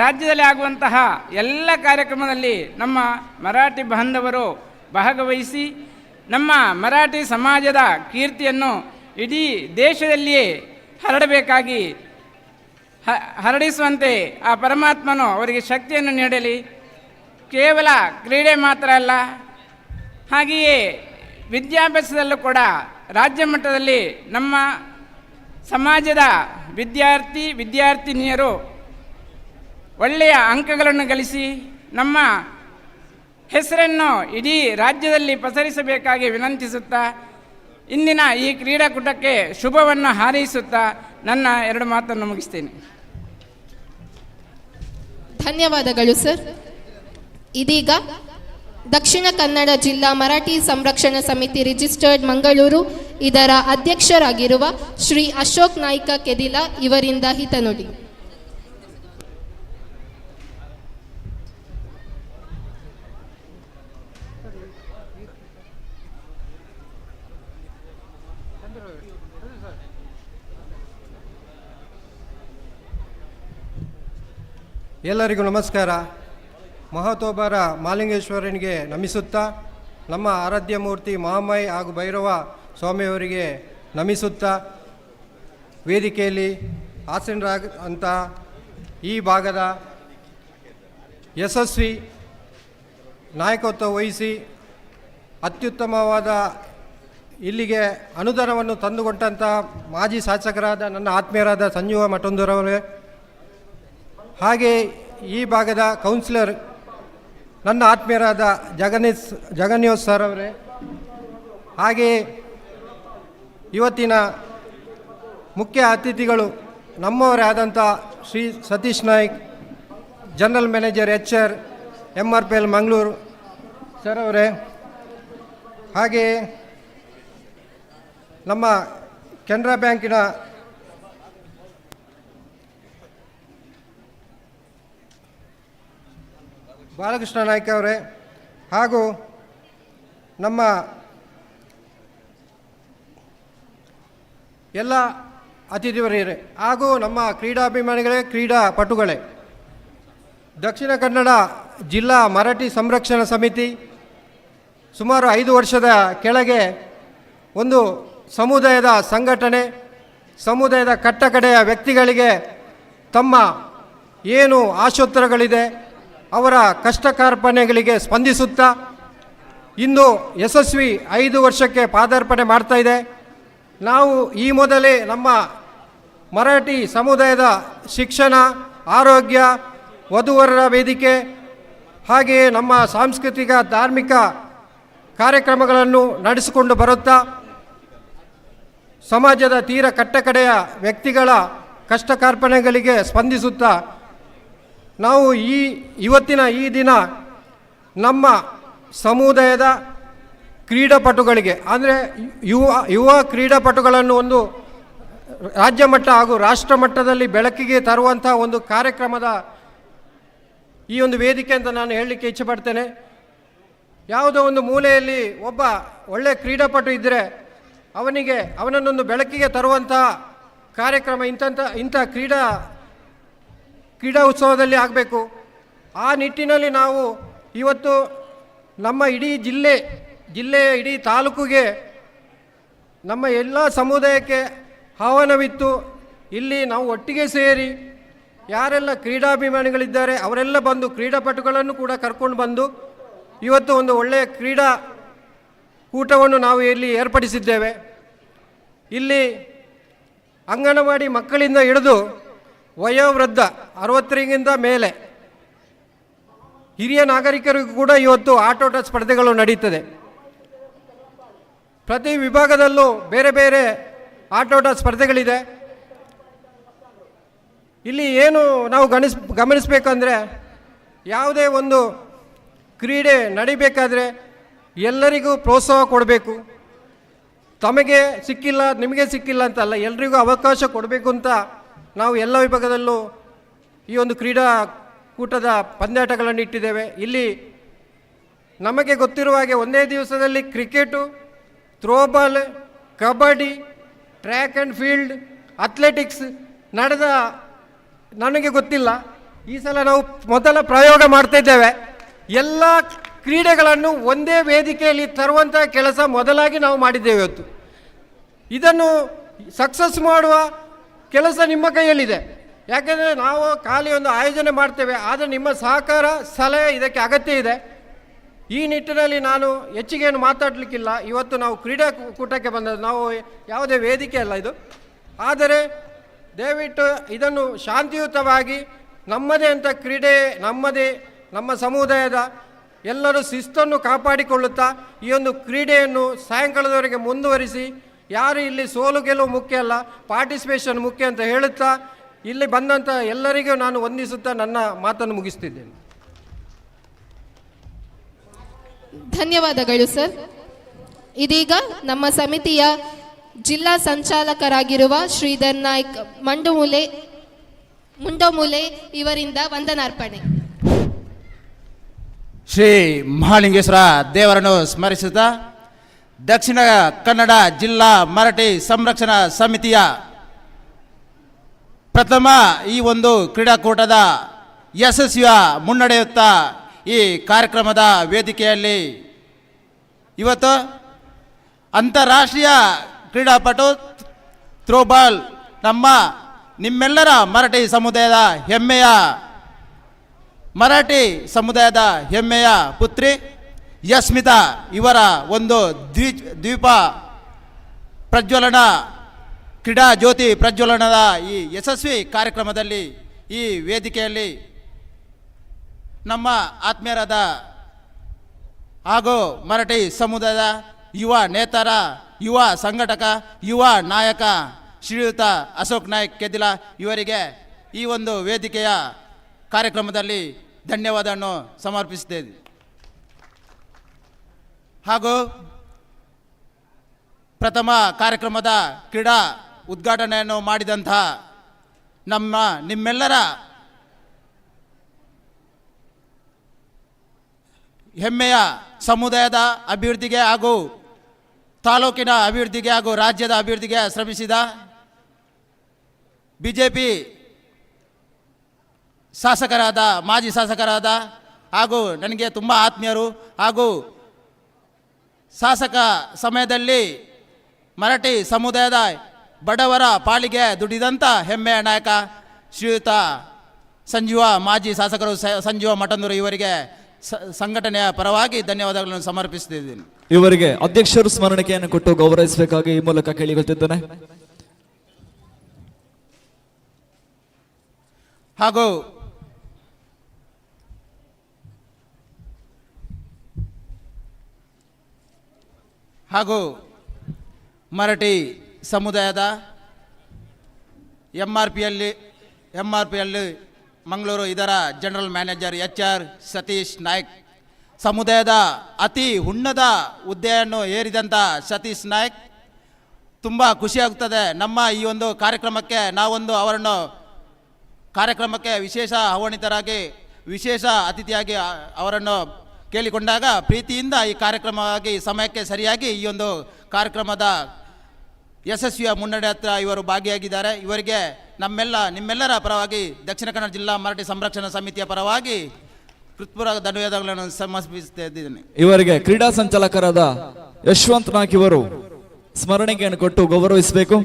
ರಾಜ್ಯದಲ್ಲಿ ಆಗುವಂತಹ ಎಲ್ಲ ಕಾರ್ಯಕ್ರಮದಲ್ಲಿ ನಮ್ಮ ಮರಾಠಿ ಬಾಂಧವರು ಭಾಗವಹಿಸಿ ನಮ್ಮ ಮರಾಠಿ ಸಮಾಜದ ಕೀರ್ತಿಯನ್ನು ಇಡೀ ದೇಶದಲ್ಲಿಯೇ ಹರಡಬೇಕಾಗಿ ಹರಡಿಸುವಂತೆ ಆ ಪರಮಾತ್ಮನು ಅವರಿಗೆ ಶಕ್ತಿಯನ್ನು ನೀಡಲಿ. ಕೇವಲ ಕ್ರೀಡೆ ಮಾತ್ರ ಅಲ್ಲ, ಹಾಗೆಯೇ ವಿದ್ಯಾಭ್ಯಾಸದಲ್ಲೂ ಕೂಡ ರಾಜ್ಯ ಮಟ್ಟದಲ್ಲಿ ನಮ್ಮ ಸಮಾಜದ ವಿದ್ಯಾರ್ಥಿನಿಯರು ಒಳ್ಳೆಯ ಅಂಕಗಳನ್ನು ಗಳಿಸಿ ನಮ್ಮ ಹೆಸರನ್ನು ಇಡೀ ರಾಜ್ಯದಲ್ಲಿ ಪಸರಿಸಬೇಕಾಗಿ ವಿನಂತಿಸುತ್ತಾ ಇಂದಿನ ಈ ಕ್ರೀಡಾಕೂಟಕ್ಕೆ ಶುಭವನ್ನು ಹಾರೈಸುತ್ತಾ ನನ್ನ 2 ಮಾತನ್ನು ಮುಗಿಸ್ತೇನೆ. ಧನ್ಯವಾದಗಳು ಸರ್. ಇದೀಗ ದಕ್ಷಿಣ ಕನ್ನಡ ಜಿಲ್ಲಾ ಮರಾಠಿ ಸಂರಕ್ಷಣಾ ಸಮಿತಿ ರಿಜಿಸ್ಟರ್ಡ್ ಮಂಗಳೂರು ಇದರ ಅಧ್ಯಕ್ಷರಾಗಿರುವ ಶ್ರೀ ಅಶೋಕ್ ನಾಯ್ಕ ಕೆದಿಲ ಇವರಿಂದ ಹಿತನುಡಿ. ಎಲ್ಲರಿಗೂ ನಮಸ್ಕಾರ. ಮಹತೋಬರ ಮಾಲಿಂಗೇಶ್ವರನಿಗೆ ನಮಿಸುತ್ತಾ ನಮ್ಮ ಆರಾಧ್ಯ ಮೂರ್ತಿ ಮಹಾಮಾಯಿ ಹಾಗೂ ಭೈರವ ಸ್ವಾಮಿಯವರಿಗೆ ನಮಿಸುತ್ತಾ ವೇದಿಕೆಯಲ್ಲಿ ಆಸೀನರಾದಂಥ ಈ ಭಾಗದ ಯಶಸ್ವಿ ನಾಯಕತ್ವ ವಹಿಸಿ ಅತ್ಯುತ್ತಮವಾದ ಇಲ್ಲಿಗೆ ಅನುದಾನವನ್ನು ತಂದುಕೊಟ್ಟಂಥ ಮಾಜಿ ಶಾಸಕರಾದ ನನ್ನ ಆತ್ಮೀಯರಾದ ಸಂಜೀವ ಮಠಂದೂರವರೇ, ಹಾಗೆ ಈ ಭಾಗದ ಕೌನ್ಸಿಲರ್ ನನ್ನ ಆತ್ಮೀಯರಾದ ಜಗನ್ಯೋತ್ ಸರ್ ಅವರೇ, ಹಾಗೆಯೇ ಇವತ್ತಿನ ಮುಖ್ಯ ಅತಿಥಿಗಳು ನಮ್ಮವರೇ ಆದಂಥ Shri Satish Naik, general manager HR MRPL Mangaluru sir ಅವರೇ, ಹಾಗೆಯೇ ನಮ್ಮ ಕೆನರಾ ಬ್ಯಾಂಕಿನ ಬಾಲಕೃಷ್ಣ ನಾಯ್ಕ ಅವರೇ, ಹಾಗೂ ನಮ್ಮ ಎಲ್ಲ ಅತಿಥಿವರಿಯರೇ, ಹಾಗೂ ನಮ್ಮ ಕ್ರೀಡಾಭಿಮಾನಿಗಳೇ, ಕ್ರೀಡಾಪಟುಗಳೇ, ದಕ್ಷಿಣ ಕನ್ನಡ ಜಿಲ್ಲಾ ಮರಾಠಿ ಸಂರಕ್ಷಣಾ ಸಮಿತಿ ಸುಮಾರು 5 ವರ್ಷದ ಕೆಳಗೆ ಒಂದು ಸಮುದಾಯದ ಸಂಘಟನೆ, ಸಮುದಾಯದ ಕಟ್ಟಕಡೆಯ ವ್ಯಕ್ತಿಗಳಿಗೆ ತಮ್ಮ ಏನು ಆಶೋತ್ತರಗಳಿದೆ ಅವರ ಕಷ್ಟ ಕಾರ್ಪಣ್ಯಗಳಿಗೆ ಸ್ಪಂದಿಸುತ್ತಾ ಇಂದು ಯಶಸ್ವಿ 5 ವರ್ಷಕ್ಕೆ ಪಾದಾರ್ಪಣೆ ಮಾಡ್ತಾ ಇದೆ. ನಾವು ಈ ಮೊದಲೇ ನಮ್ಮ ಮರಾಠಿ ಸಮುದಾಯದ ಶಿಕ್ಷಣ, ಆರೋಗ್ಯ, ವಧುವರರ ವೇದಿಕೆ, ಹಾಗೆಯೇ ನಮ್ಮ ಸಾಂಸ್ಕೃತಿಕ ಧಾರ್ಮಿಕ ಕಾರ್ಯಕ್ರಮಗಳನ್ನು ನಡೆಸಿಕೊಂಡು ಬರುತ್ತಾ ಸಮಾಜದ ತೀರ ಕಟ್ಟಕಡೆಯ ವ್ಯಕ್ತಿಗಳ ಕಷ್ಟ ಕಾರ್ಪಣ್ಯಗಳಿಗೆ ಸ್ಪಂದಿಸುತ್ತಾ ನಾವು ಇವತ್ತಿನ ಈ ದಿನ ನಮ್ಮ ಸಮುದಾಯದ ಕ್ರೀಡಾಪಟುಗಳಿಗೆ, ಅಂದರೆ ಯುವ ಕ್ರೀಡಾಪಟುಗಳನ್ನು ಒಂದು ರಾಜ್ಯ ಮಟ್ಟ ಹಾಗೂ ರಾಷ್ಟ್ರ ಮಟ್ಟದಲ್ಲಿ ಬೆಳಕಿಗೆ ತರುವಂಥ ಒಂದು ಕಾರ್ಯಕ್ರಮದ ಈ ಒಂದು ವೇದಿಕೆ ಅಂತ ನಾನು ಹೇಳಲಿಕ್ಕೆ ಇಚ್ಛೆಪಡ್ತೇನೆ. ಯಾವುದೋ ಒಂದು ಮೂಲೆಯಲ್ಲಿ ಒಬ್ಬ ಒಳ್ಳೆಯ ಕ್ರೀಡಾಪಟು ಇದ್ದರೆ ಅವನನ್ನೊಂದು ಬೆಳಕಿಗೆ ತರುವಂಥ ಕಾರ್ಯಕ್ರಮ ಇಂಥ ಕ್ರೀಡಾ ಉತ್ಸವದಲ್ಲಿ ಆಗಬೇಕು. ಆ ನಿಟ್ಟಿನಲ್ಲಿ ನಾವು ಇವತ್ತು ನಮ್ಮ ಇಡೀ ಜಿಲ್ಲೆಯ ಇಡೀ ತಾಲೂಕಿಗೆ ನಮ್ಮ ಎಲ್ಲ ಸಮುದಾಯಕ್ಕೆ ಆಹ್ವಾನವಿತ್ತು. ಇಲ್ಲಿ ನಾವು ಒಟ್ಟಿಗೆ ಸೇರಿ ಯಾರೆಲ್ಲ ಕ್ರೀಡಾಭಿಮಾನಿಗಳಿದ್ದಾರೆ ಅವರೆಲ್ಲ ಬಂದು ಕ್ರೀಡಾಪಟುಗಳನ್ನು ಕೂಡ ಕರ್ಕೊಂಡು ಬಂದು ಇವತ್ತು ಒಂದು ಒಳ್ಳೆಯ ಕ್ರೀಡಾ ಕೂಟವನ್ನು ನಾವು ಇಲ್ಲಿ ಏರ್ಪಡಿಸಿದ್ದೇವೆ. ಇಲ್ಲಿ ಅಂಗನವಾಡಿ ಮಕ್ಕಳಿಂದ ಹಿಡಿದು ವಯೋವೃದ್ಧ 60ರಿಂದ ಮೇಲೆ ಹಿರಿಯ ನಾಗರಿಕರಿಗೂ ಕೂಡ ಇವತ್ತು ಆಟೋಟ ಸ್ಪರ್ಧೆಗಳು ನಡೀತದೆ. ಪ್ರತಿ ವಿಭಾಗದಲ್ಲೂ ಬೇರೆ ಬೇರೆ ಆಟೋಟ ಸ್ಪರ್ಧೆಗಳಿದೆ. ಇಲ್ಲಿ ಏನು ನಾವು ಗಮನಿಸಬೇಕಂದ್ರೆ ಯಾವುದೇ ಒಂದು ಕ್ರೀಡೆ ನಡಿಬೇಕಾದ್ರೆ ಎಲ್ಲರಿಗೂ ಪ್ರೋತ್ಸಾಹ ಕೊಡಬೇಕು. ತಮಗೆ ಸಿಕ್ಕಿಲ್ಲ ನಿಮಗೆ ಸಿಕ್ಕಿಲ್ಲ ಅಂತಲ್ಲ, ಎಲ್ರಿಗೂ ಅವಕಾಶ ಕೊಡಬೇಕು ಅಂತ ನಾವು ಎಲ್ಲ ವಿಭಾಗದಲ್ಲೂ ಈ ಒಂದು ಕ್ರೀಡಾಕೂಟದ ಪಂದ್ಯಾಟಗಳನ್ನು ಇಟ್ಟಿದ್ದೇವೆ. ಇಲ್ಲಿ ನಮಗೆ ಗೊತ್ತಿರುವ ಹಾಗೆ ಒಂದೇ ದಿವಸದಲ್ಲಿ cricket, throwball, kabaddi, track and field, athletics ನಡೆದ ನನಗೆ ಗೊತ್ತಿಲ್ಲ. ಈ ಸಲ ನಾವು ಮೊದಲ ಪ್ರಯೋಗ ಮಾಡ್ತಾ ಇದ್ದೇವೆ. ಎಲ್ಲ ಕ್ರೀಡೆಗಳನ್ನು ಒಂದೇ ವೇದಿಕೆಯಲ್ಲಿ ತರುವಂಥ ಕೆಲಸ ಮೊದಲಾಗಿ ನಾವು ಮಾಡಿದ್ದೇವೆ ಇವತ್ತು. ಇದನ್ನು ಸಕ್ಸಸ್ ಮಾಡುವ ಕೆಲಸ ನಿಮ್ಮ ಕೈಯಲ್ಲಿದೆ. ಯಾಕೆಂದರೆ ನಾವು ಖಾಲಿ ಒಂದು ಆಯೋಜನೆ ಮಾಡ್ತೇವೆ, ಆದರೆ ನಿಮ್ಮ ಸಹಕಾರ ಸಲಹೆ ಇದಕ್ಕೆ ಅಗತ್ಯ ಇದೆ. ಈ ನಿಟ್ಟಿನಲ್ಲಿ ನಾನು ಹೆಚ್ಚಿಗೆ ಏನು ಮಾತಾಡಲಿಕ್ಕಿಲ್ಲ. ಇವತ್ತು ನಾವು ಕ್ರೀಡಾಕೂಟಕ್ಕೆ ಬಂದದ್ದು, ನಾವು ಯಾವುದೇ ವೇದಿಕೆ ಅಲ್ಲ ಇದು. ಆದರೆ ದಯವಿಟ್ಟು ಇದನ್ನು ಶಾಂತಿಯುತವಾಗಿ ನಮ್ಮದೇ ಅಂತ ಕ್ರೀಡೆ, ನಮ್ಮ ಸಮುದಾಯದ ಎಲ್ಲರೂ ಶಿಸ್ತನ್ನು ಕಾಪಾಡಿಕೊಳ್ಳುತ್ತಾ ಈ ಒಂದು ಕ್ರೀಡೆಯನ್ನು ಸಾಯಂಕಾಲದವರೆಗೆ ಮುಂದುವರಿಸಿ, ಯಾರು ಇಲ್ಲಿ ಸೋಲು ಗೆಲುವು ಮುಖ್ಯ ಅಲ್ಲ, ಪಾರ್ಟಿಸಿಪೇಷನ್ ಮುಖ್ಯ ಅಂತ ಹೇಳುತ್ತಾ ಇಲ್ಲಿ ಬಂದಂಥ ಎಲ್ಲರಿಗೂ ನಾನು ವಂದಿಸುತ್ತಾ ನನ್ನ ಮಾತನ್ನು ಮುಗಿಸ್ತಿದ್ದೇನೆ. ಧನ್ಯವಾದಗಳು ಸರ್. ಇದೀಗ ನಮ್ಮ ಸಮಿತಿಯ ಜಿಲ್ಲಾ ಸಂಚಾಲಕರಾಗಿರುವ ಶ್ರೀಧರ್ ನಾಯ್ಕ್ ಮುಂಡಮೂಲೆ ಇವರಿಂದ ವಂದನಾರ್ಪಣೆ. ಶ್ರೀ ಮಹಾಲಿಂಗೇಶ್ವರ ದೇವರನ್ನು ಸ್ಮರಿಸುತ್ತಾ ದಕ್ಷಿಣ ಕನ್ನಡ ಜಿಲ್ಲಾ ಮರಾಠಿ ಸಂರಕ್ಷಣಾ ಸಮಿತಿಯ ಪ್ರಥಮ ಈ ಒಂದು ಕ್ರೀಡಾಕೂಟದ ಯಶಸ್ವಿಯ ಮುನ್ನಡೆಯುತ್ತಾ ಈ ಕಾರ್ಯಕ್ರಮದ ವೇದಿಕೆಯಲ್ಲಿ ಇವತ್ತು ಅಂತಾರಾಷ್ಟ್ರೀಯ ಕ್ರೀಡಾಪಟು ಥ್ರೋಬಾಲ್ ನಿಮ್ಮೆಲ್ಲರ ಮರಾಠಿ ಹೆಮ್ಮೆಯ ಪುತ್ರಿ ಯಸ್ಮಿತಾ ಇವರ ಒಂದು ದ್ವೀಪ ಪ್ರಜ್ವಲನ ಕ್ರೀಡಾ ಜ್ಯೋತಿ ಪ್ರಜ್ವಲನದ ಈ ಯಶಸ್ವಿ ಕಾರ್ಯಕ್ರಮದಲ್ಲಿ ಈ ವೇದಿಕೆಯಲ್ಲಿ ನಮ್ಮ ಆತ್ಮೀಯರಾದ ಹಾಗೂ ಮರಾಠಿ ಸಮುದಾಯದ ಯುವ ನೇತಾರ, ಯುವ ಸಂಘಟಕ, ಯುವ ನಾಯಕ ಶ್ರೀಯುತ ಅಶೋಕ್ ನಾಯ್ಕ್ ಕೆದಿಲ ಇವರಿಗೆ ಈ ಒಂದು ವೇದಿಕೆಯ ಕಾರ್ಯಕ್ರಮದಲ್ಲಿ ಧನ್ಯವಾದವನ್ನು ಸಮರ್ಪಿಸುತ್ತೇವೆ. ಹಾಗೂ ಪ್ರಥಮ ಕಾರ್ಯಕ್ರಮದ ಕ್ರೀಡಾ ಉದ್ಘಾಟನೆಯನ್ನು ಮಾಡಿದಂಥ ನಿಮ್ಮೆಲ್ಲರ ಹೆಮ್ಮೆಯ ಸಮುದಾಯದ ಅಭಿವೃದ್ಧಿಗೆ ಹಾಗೂ ತಾಲೂಕಿನ ಅಭಿವೃದ್ಧಿಗೆ ಹಾಗೂ ರಾಜ್ಯದ ಅಭಿವೃದ್ಧಿಗೆ ಶ್ರಮಿಸಿದ ಬಿಜೆಪಿ ಮಾಜಿ ಶಾಸಕರಾದ ಹಾಗೂ ನನಗೆ ತುಂಬ ಆತ್ಮೀಯರು ಹಾಗೂ ಶಾಸಕ ಸಮಯದಲ್ಲಿ ಮರಾಠಿ ಸಮುದಾಯದ ಬಡವರ ಪಾಲಿಗೆ ದುಡಿದಂಥ ಹೆಮ್ಮೆಯ ನಾಯಕ ಶ್ರೀಯುತ ಮಾಜಿ ಶಾಸಕರು ಸಂಜೀವ ಮಠಂದೂರು ಇವರಿಗೆ ಸಂಘಟನೆಯ ಪರವಾಗಿ ಧನ್ಯವಾದಗಳನ್ನು ಸಮರ್ಪಿಸುತ್ತಿದ್ದೇನೆ. ಇವರಿಗೆ ಅಧ್ಯಕ್ಷರು ಸ್ಮರಣಿಕೆಯನ್ನು ಕೊಟ್ಟು ಗೌರವಿಸಬೇಕಾಗಿ ಈ ಮೂಲಕ ಕೇಳಿಕೊಳ್ತಿದ್ದೇನೆ. ಹಾಗೂ ಮರಾಠಿ ಸಮುದಾಯದ MRPL ಮಂಗಳೂರು ಇದರ general manager HR Satish Naik, ಸಮುದಾಯದ ಅತಿ ಉನ್ನತ ಹುದ್ದೆಯನ್ನು ಏರಿದಂಥ ಸತೀಶ್ ನಾಯ್ಕ್, ತುಂಬ ಖುಷಿಯಾಗುತ್ತದೆ ನಮ್ಮ ಈ ಒಂದು ಕಾರ್ಯಕ್ರಮಕ್ಕೆ ಅವರನ್ನು ಕಾರ್ಯಕ್ರಮಕ್ಕೆ ವಿಶೇಷ ಆಹ್ವಾನಿತರಾಗಿ ವಿಶೇಷ ಅತಿಥಿಯಾಗಿ ಅವರನ್ನು ಕೇಳಿಕೊಂಡಾಗ ಪ್ರೀತಿಯಿಂದ ಈ ಕಾರ್ಯಕ್ರಮವಾಗಿ ಸಮಯಕ್ಕೆ ಸರಿಯಾಗಿ ಈ ಒಂದು ಕಾರ್ಯಕ್ರಮದ ಯಶಸ್ವಿಯ ಮುನ್ನಡೆ ಹತ್ರ ಇವರು ಭಾಗಿಯಾಗಿದ್ದಾರೆ. ಇವರಿಗೆ ನಿಮ್ಮೆಲ್ಲರ ಪರವಾಗಿ ದಕ್ಷಿಣ ಕನ್ನಡ ಜಿಲ್ಲಾ ಮರಾಠಿ ಸಂರಕ್ಷಣಾ ಸಮಿತಿಯ ಪರವಾಗಿ ಹೃತ್ಪೂರ್ವಕ ಧನ್ಯವಾದಗಳನ್ನು ಸಮರ್ಪಿಸುತ್ತಿದ್ದೇನೆ. ಇವರಿಗೆ ಕ್ರೀಡಾ ಸಂಚಾಲಕರಾದ ಯಶವಂತ್ ನಾಯ್ಕ್ ಇವರು ಸ್ಮರಣಿಕೆಯನ್ನು ಕೊಟ್ಟು ಗೌರವಿಸಬೇಕು.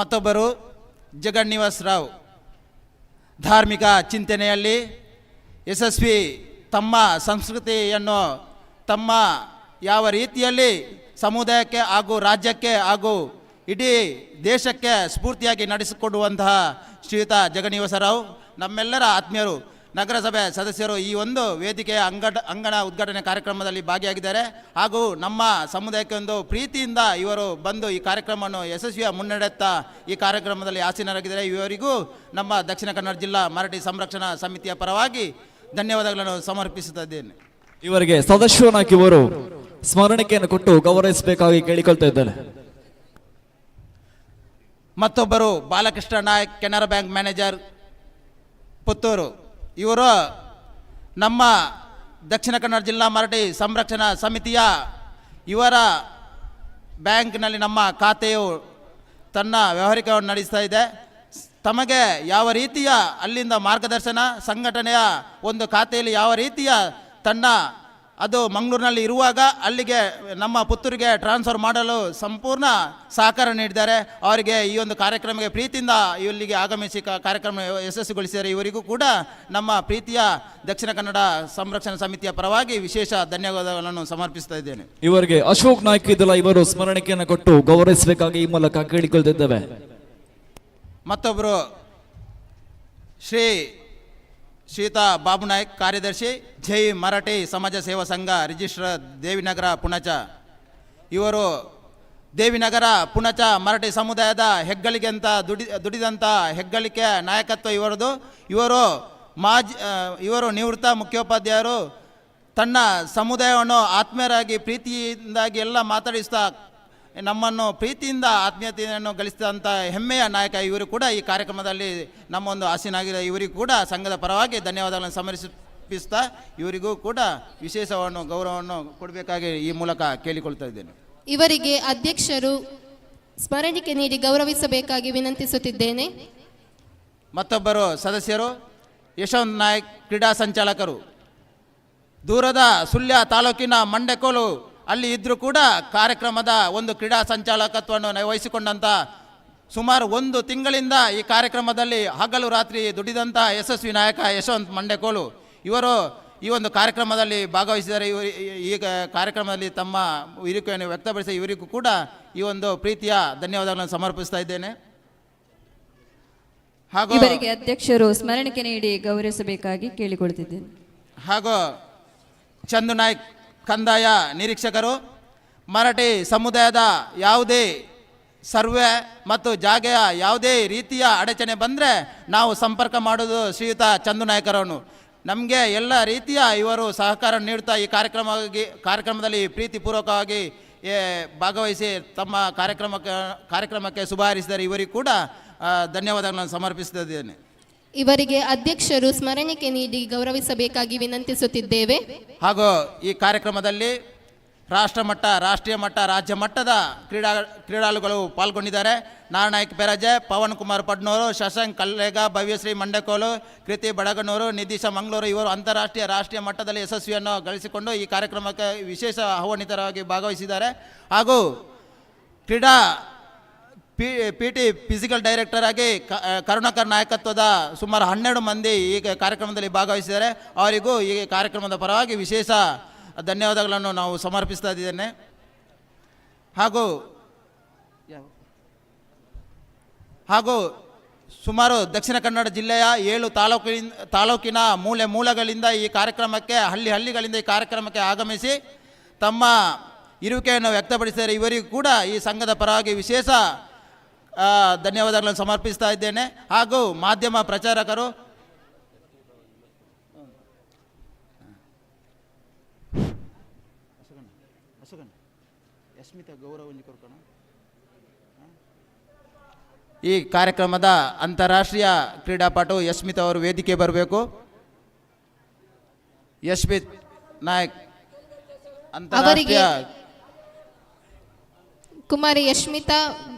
ಮತ್ತೊಬ್ಬರು ಜಗನ್ನಿವಾಸ್ ರಾವ್, ಧಾರ್ಮಿಕ ಚಿಂತನೆಯಲ್ಲಿ ಯಶಸ್ವಿ, ತಮ್ಮ ಸಂಸ್ಕೃತಿಯನ್ನು ತಮ್ಮ ಯಾವ ರೀತಿಯಲ್ಲಿ ಸಮುದಾಯಕ್ಕೆ ಹಾಗೂ ರಾಜ್ಯಕ್ಕೆ ಹಾಗೂ ಇಡೀ ದೇಶಕ್ಕೆ ಸ್ಫೂರ್ತಿಯಾಗಿ ನಡೆಸಿಕೊಡುವಂತಹ ಶ್ರೀಯುತ ಜಗನ್ನಿವಾಸರಾವ್ ನಮ್ಮೆಲ್ಲರ ಆತ್ಮೀಯರು ನಗರಸಭೆ ಸದಸ್ಯರು ಈ ಒಂದು ವೇದಿಕೆಯ ಅಂಗಣ ಉದ್ಘಾಟನೆ ಕಾರ್ಯಕ್ರಮದಲ್ಲಿ ಭಾಗಿಯಾಗಿದ್ದಾರೆ. ಹಾಗೂ ನಮ್ಮ ಸಮುದಾಯಕ್ಕೆ ಒಂದು ಪ್ರೀತಿಯಿಂದ ಇವರು ಬಂದು ಈ ಕಾರ್ಯಕ್ರಮವನ್ನು ಯಶಸ್ವಿಯ ಮುನ್ನಡೆಯುತ್ತಾ ಈ ಕಾರ್ಯಕ್ರಮದಲ್ಲಿ ಆಸೀನರಾಗಿದ್ದಾರೆ. ಇವರಿಗೂ ನಮ್ಮ ದಕ್ಷಿಣ ಕನ್ನಡ ಜಿಲ್ಲಾ ಮರಾಠಿ ಸಂರಕ್ಷಣಾ ಸಮಿತಿಯ ಪರವಾಗಿ ಧನ್ಯವಾದಗಳನ್ನು ಸಮರ್ಪಿಸುತ್ತಿದ್ದೇನೆ. ಇವರಿಗೆ ಸದಾಶಿವ ನಾಯ್ಕ ಇವರು ಸ್ಮರಣಿಕೆಯನ್ನು ಕೊಟ್ಟು ಗೌರವಿಸಬೇಕಾಗಿ ಕೇಳಿಕೊಳ್ತಾ ಇದ್ದಾರೆ. ಮತ್ತೊಬ್ಬರು ಬಾಲಕೃಷ್ಣ ನಾಯಕ್, ಕೆನರಾ ಬ್ಯಾಂಕ್ ಮ್ಯಾನೇಜರ್, ಪುತ್ತೂರು. ಇವರು ನಮ್ಮ ದಕ್ಷಿಣ ಕನ್ನಡ ಜಿಲ್ಲಾ ಮರಾಠಿ ಸಂರಕ್ಷಣಾ ಸಮಿತಿಯ ಇವರ ಬ್ಯಾಂಕ್ನಲ್ಲಿ ನಮ್ಮ ಖಾತೆಯು ತನ್ನ ವ್ಯವಹಾರಿಕವನ್ನು ನಡೆಸ್ತಾ ಇದೆ. ತಮಗೆ ಯಾವ ರೀತಿಯ ಅಲ್ಲಿಂದ ಮಾರ್ಗದರ್ಶನ, ಸಂಘಟನೆಯ ಒಂದು ಖಾತೆಯಲ್ಲಿ ಯಾವ ರೀತಿಯ ತನ್ನ ಅದು ಮಂಗಳೂರಿನಲ್ಲಿ ಇರುವಾಗ ಅಲ್ಲಿಗೆ ನಮ್ಮ ಪುತ್ತೂರಿಗೆ ಟ್ರಾನ್ಸ್ಫರ್ ಮಾಡಲು ಸಂಪೂರ್ಣ ಸಹಕಾರ ನೀಡಿದ್ದಾರೆ. ಅವರಿಗೆ ಈ ಒಂದು ಕಾರ್ಯಕ್ರಮಕ್ಕೆ ಪ್ರೀತಿಯಿಂದ ಇಲ್ಲಿಗೆ ಆಗಮಿಸಿ ಕಾರ್ಯಕ್ರಮ ಯಶಸ್ವಿಗೊಳಿಸಿದ್ದಾರೆ. ಇವರಿಗೂ ಕೂಡ ನಮ್ಮ ಪ್ರೀತಿಯ ದಕ್ಷಿಣ ಕನ್ನಡ ಸಂರಕ್ಷಣಾ ಸಮಿತಿಯ ಪರವಾಗಿ ವಿಶೇಷ ಧನ್ಯವಾದಗಳನ್ನು ಸಮರ್ಪಿಸ್ತಾ ಇದ್ದೇನೆ. ಇವರಿಗೆ ಅಶೋಕ್ ನಾಯ್ಕ ಇದಲ್ಲ ಇವರು ಸ್ಮರಣಿಕೆಯನ್ನು ಕೊಟ್ಟು ಗೌರವಿಸಬೇಕಾಗಿ ಈ ಮೂಲಕ ಕೇಳಿಕೊಳ್ತಿದ್ದೇವೆ. ಮತ್ತೊಬ್ಬರು ಶ್ರೀಯುತ ಬಾಬು ನಾಯ್ಕ್, ಕಾರ್ಯದರ್ಶಿ, ಜೈ ಮರಾಠಿ ಸಮಾಜ ಸೇವಾ ಸಂಘ, ರಿಜಿಸ್ಟ್ರಾರ್, ದೇವಿನಗರ, ಪುಣಚ. ಇವರು ದೇವಿನಗರ, ಪುಣಚ ಮರಾಠಿ ಸಮುದಾಯದ ಹೆಗ್ಗಳಿಕೆ ಅಂತ ದುಡಿದಂಥ ಹೆಗ್ಗಳಿಕೆ ನಾಯಕತ್ವ ಇವರದು. ಇವರು ನಿವೃತ್ತ ಮುಖ್ಯೋಪಾಧ್ಯಾಯರು. ತನ್ನ ಸಮುದಾಯವನ್ನು ಆತ್ಮೀಯರಾಗಿ ಪ್ರೀತಿಯಿಂದಾಗಿ ಎಲ್ಲ ಮಾತಾಡಿಸ್ತಾ ನಮ್ಮನ್ನು ಪ್ರೀತಿಯಿಂದ ಆತ್ಮೀಯತೆಯನ್ನು ಗಳಿಸಿದಂಥ ಹೆಮ್ಮೆಯ ನಾಯಕ ಇವರು ಕೂಡ ಈ ಕಾರ್ಯಕ್ರಮದಲ್ಲಿ ನಮ್ಮೊಂದು ಆಸೀನಾಗಿದೆ. ಇವರಿಗೂ ಕೂಡ ಸಂಘದ ಪರವಾಗಿ ಧನ್ಯವಾದಗಳನ್ನು ಸಮರ್ಪಿಸ್ತಾ ಇವರಿಗೂ ಕೂಡ ವಿಶೇಷವನ್ನು ಗೌರವವನ್ನು ಕೊಡಬೇಕಾಗಿ ಈ ಮೂಲಕ ಕೇಳಿಕೊಳ್ತಾ ಇದ್ದೇನೆ. ಇವರಿಗೆ ಅಧ್ಯಕ್ಷರು ಸ್ಮರಣಿಕೆ ನೀಡಿ ಗೌರವಿಸಬೇಕಾಗಿ ವಿನಂತಿಸುತ್ತಿದ್ದೇನೆ. ಮತ್ತೊಬ್ಬರು ಸದಸ್ಯರು ಯಶವಂತ್ ನಾಯ್ಕ್, ಕ್ರೀಡಾ ಸಂಚಾಲಕರು. ದೂರದ ಸುಳ್ಯ ತಾಲೂಕಿನ ಮಂಡೆಕೋಲು ಅಲ್ಲಿ ಇದ್ದರೂ ಕೂಡ ಕಾರ್ಯಕ್ರಮದ ಒಂದು ಕ್ರೀಡಾ ಸಂಚಾಲಕತ್ವವನ್ನು ವಹಿಸಿಕೊಂಡಂಥ ಸುಮಾರು 1 ತಿಂಗಳಿಂದ ಈ ಕಾರ್ಯಕ್ರಮದಲ್ಲಿ ಹಗಲು ರಾತ್ರಿ ದುಡಿದಂಥ ಯಶಸ್ವಿ ನಾಯಕ ಯಶವಂತ್ ಮಂಡೆಕೋಲು ಇವರು ಈ ಒಂದು ಕಾರ್ಯಕ್ರಮದಲ್ಲಿ ಭಾಗವಹಿಸಿದ್ದಾರೆ. ಈ ಕಾರ್ಯಕ್ರಮದಲ್ಲಿ ತಮ್ಮ ಇರಿಕೆಯನ್ನು ವ್ಯಕ್ತಪಡಿಸಿ ಇವರಿಗೂ ಕೂಡ ಈ ಒಂದು ಪ್ರೀತಿಯ ಧನ್ಯವಾದಗಳನ್ನು ಸಮರ್ಪಿಸ್ತಾ ಇದ್ದೇನೆ. ಹಾಗೂ ಇವರಿಗೆ ಅಧ್ಯಕ್ಷರು ಸ್ಮರಣಿಕೆ ನೀಡಿ ಗೌರವಿಸಬೇಕಾಗಿ ಕೇಳಿಕೊಳ್ತಿದ್ದೇನೆ. ಹಾಗೂ ಚಂದು ನಾಯ್ಕ್, ಕಂದಾಯ ನಿರೀಕ್ಷಕರು. ಮರಾಠಿ ಸಮುದಾಯದ ಯಾವುದೇ ಸರ್ವೆ ಮತ್ತು ಜಾಗೆಯ ಯಾವುದೇ ರೀತಿಯ ಅಡಚಣೆ ಬಂದರೆ ನಾವು ಸಂಪರ್ಕ ಮಾಡೋದು ಶ್ರೀಯುತ ಚಂದು ನಾಯ್ಕರನ್ನು. ನಮಗೆ ಎಲ್ಲ ರೀತಿಯ ಇವರು ಸಹಕಾರ ನೀಡುತ್ತಾ ಈ ಕಾರ್ಯಕ್ರಮದಲ್ಲಿ ಪ್ರೀತಿಪೂರ್ವಕವಾಗಿ ಭಾಗವಹಿಸಿ ತಮ್ಮ ಕಾರ್ಯಕ್ರಮಕ್ಕೆ ಶುಭ ಹಾರೈಸಿದ್ದಾರೆ. ಇವರಿಗೂ ಕೂಡ ಧನ್ಯವಾದಗಳನ್ನು ಸಮರ್ಪಿಸುತ್ತಿದ್ದೇನೆ. ಇವರಿಗೆ ಅಧ್ಯಕ್ಷರು ಸ್ಮರಣಿಕೆ ನೀಡಿ ಗೌರವಿಸಬೇಕಾಗಿ ವಿನಂತಿಸುತ್ತಿದ್ದೇವೆ. ಹಾಗೂ ಈ ಕಾರ್ಯಕ್ರಮದಲ್ಲಿ ರಾಷ್ಟ್ರಮಟ್ಟ, ರಾಷ್ಟ್ರೀಯ ಮಟ್ಟ, ರಾಜ್ಯ ಮಟ್ಟದ ಕ್ರೀಡಾಳುಗಳು ಪಾಲ್ಗೊಂಡಿದ್ದಾರೆ. ನಾರಾಯಣ್ ಪೆರಜೆ, ಪವನ್ ಕುಮಾರ್ ಪಡ್ನೂರು, ಶಶಾಂಕ್ ಕಲ್ಲೇಗ, ಭವ್ಯಶ್ರೀ ಮಂಡಕೋಲು, ಕೃತಿ ಬಡಗನೂರು, ನಿಧೀಶ ಮಂಗಳೂರು ಇವರು ಅಂತಾರಾಷ್ಟ್ರೀಯ, ರಾಷ್ಟ್ರೀಯ ಮಟ್ಟದಲ್ಲಿ ಯಶಸ್ವಿಯನ್ನು ಗಳಿಸಿಕೊಂಡು ಈ ಕಾರ್ಯಕ್ರಮಕ್ಕೆ ವಿಶೇಷ ಆಹ್ವಾನಿತರಾಗಿ ಭಾಗವಹಿಸಿದ್ದಾರೆ. ಹಾಗೂ ಕ್ರೀಡಾ PT ಫಿಸಿಕಲ್ ಡೈರೆಕ್ಟರ್ ಆಗಿ ಕರುಣಾಕರ್ ನಾಯಕತ್ವದ ಸುಮಾರು 12 ಮಂದಿ ಈ ಕಾರ್ಯಕ್ರಮದಲ್ಲಿ ಭಾಗವಹಿಸಿದ್ದಾರೆ. ಅವರಿಗೂ ಈ ಕಾರ್ಯಕ್ರಮದ ಪರವಾಗಿ ವಿಶೇಷ ಧನ್ಯವಾದಗಳನ್ನು ನಾವು ಸಮರ್ಪಿಸ್ತಾ ಇದ್ದೇನೆ. ಹಾಗೂ ಸುಮಾರು ದಕ್ಷಿಣ ಕನ್ನಡ ಜಿಲ್ಲೆಯ 7 ತಾಲೂಕಿನ ಮೂಲೆಗಳಿಂದ ಈ ಕಾರ್ಯಕ್ರಮಕ್ಕೆ, ಹಳ್ಳಿಗಳಿಂದ ಈ ಕಾರ್ಯಕ್ರಮಕ್ಕೆ ಆಗಮಿಸಿ ತಮ್ಮ ಇರುವಿಕೆಯನ್ನು ವ್ಯಕ್ತಪಡಿಸಿದರೆ ಇವರಿಗೂ ಕೂಡ ಈ ಸಂಘದ ಪರವಾಗಿ ವಿಶೇಷ ಧನ್ಯವಾದಗಳನ್ನು ಸಮರ್ಪಿಸ್ತಾ ಇದ್ದೇನೆ. ಹಾಗೂ ಮಾಧ್ಯಮ ಪ್ರಚಾರಕರು, ಈ ಕಾರ್ಯಕ್ರಮದ ಅಂತಾರಾಷ್ಟ್ರೀಯ ಕ್ರೀಡಾಪಟು ಯಶ್ಮಿತ್ ಅವರು ವೇದಿಕೆ ಬರಬೇಕು. ಯಶ್ಮಿತ್ ನಾಯಕ್ ಅಂತಾರಾಷ್ಟ್ರೀಯ ಕುಮಾರಿ ಯಶ್ಮಿತಾ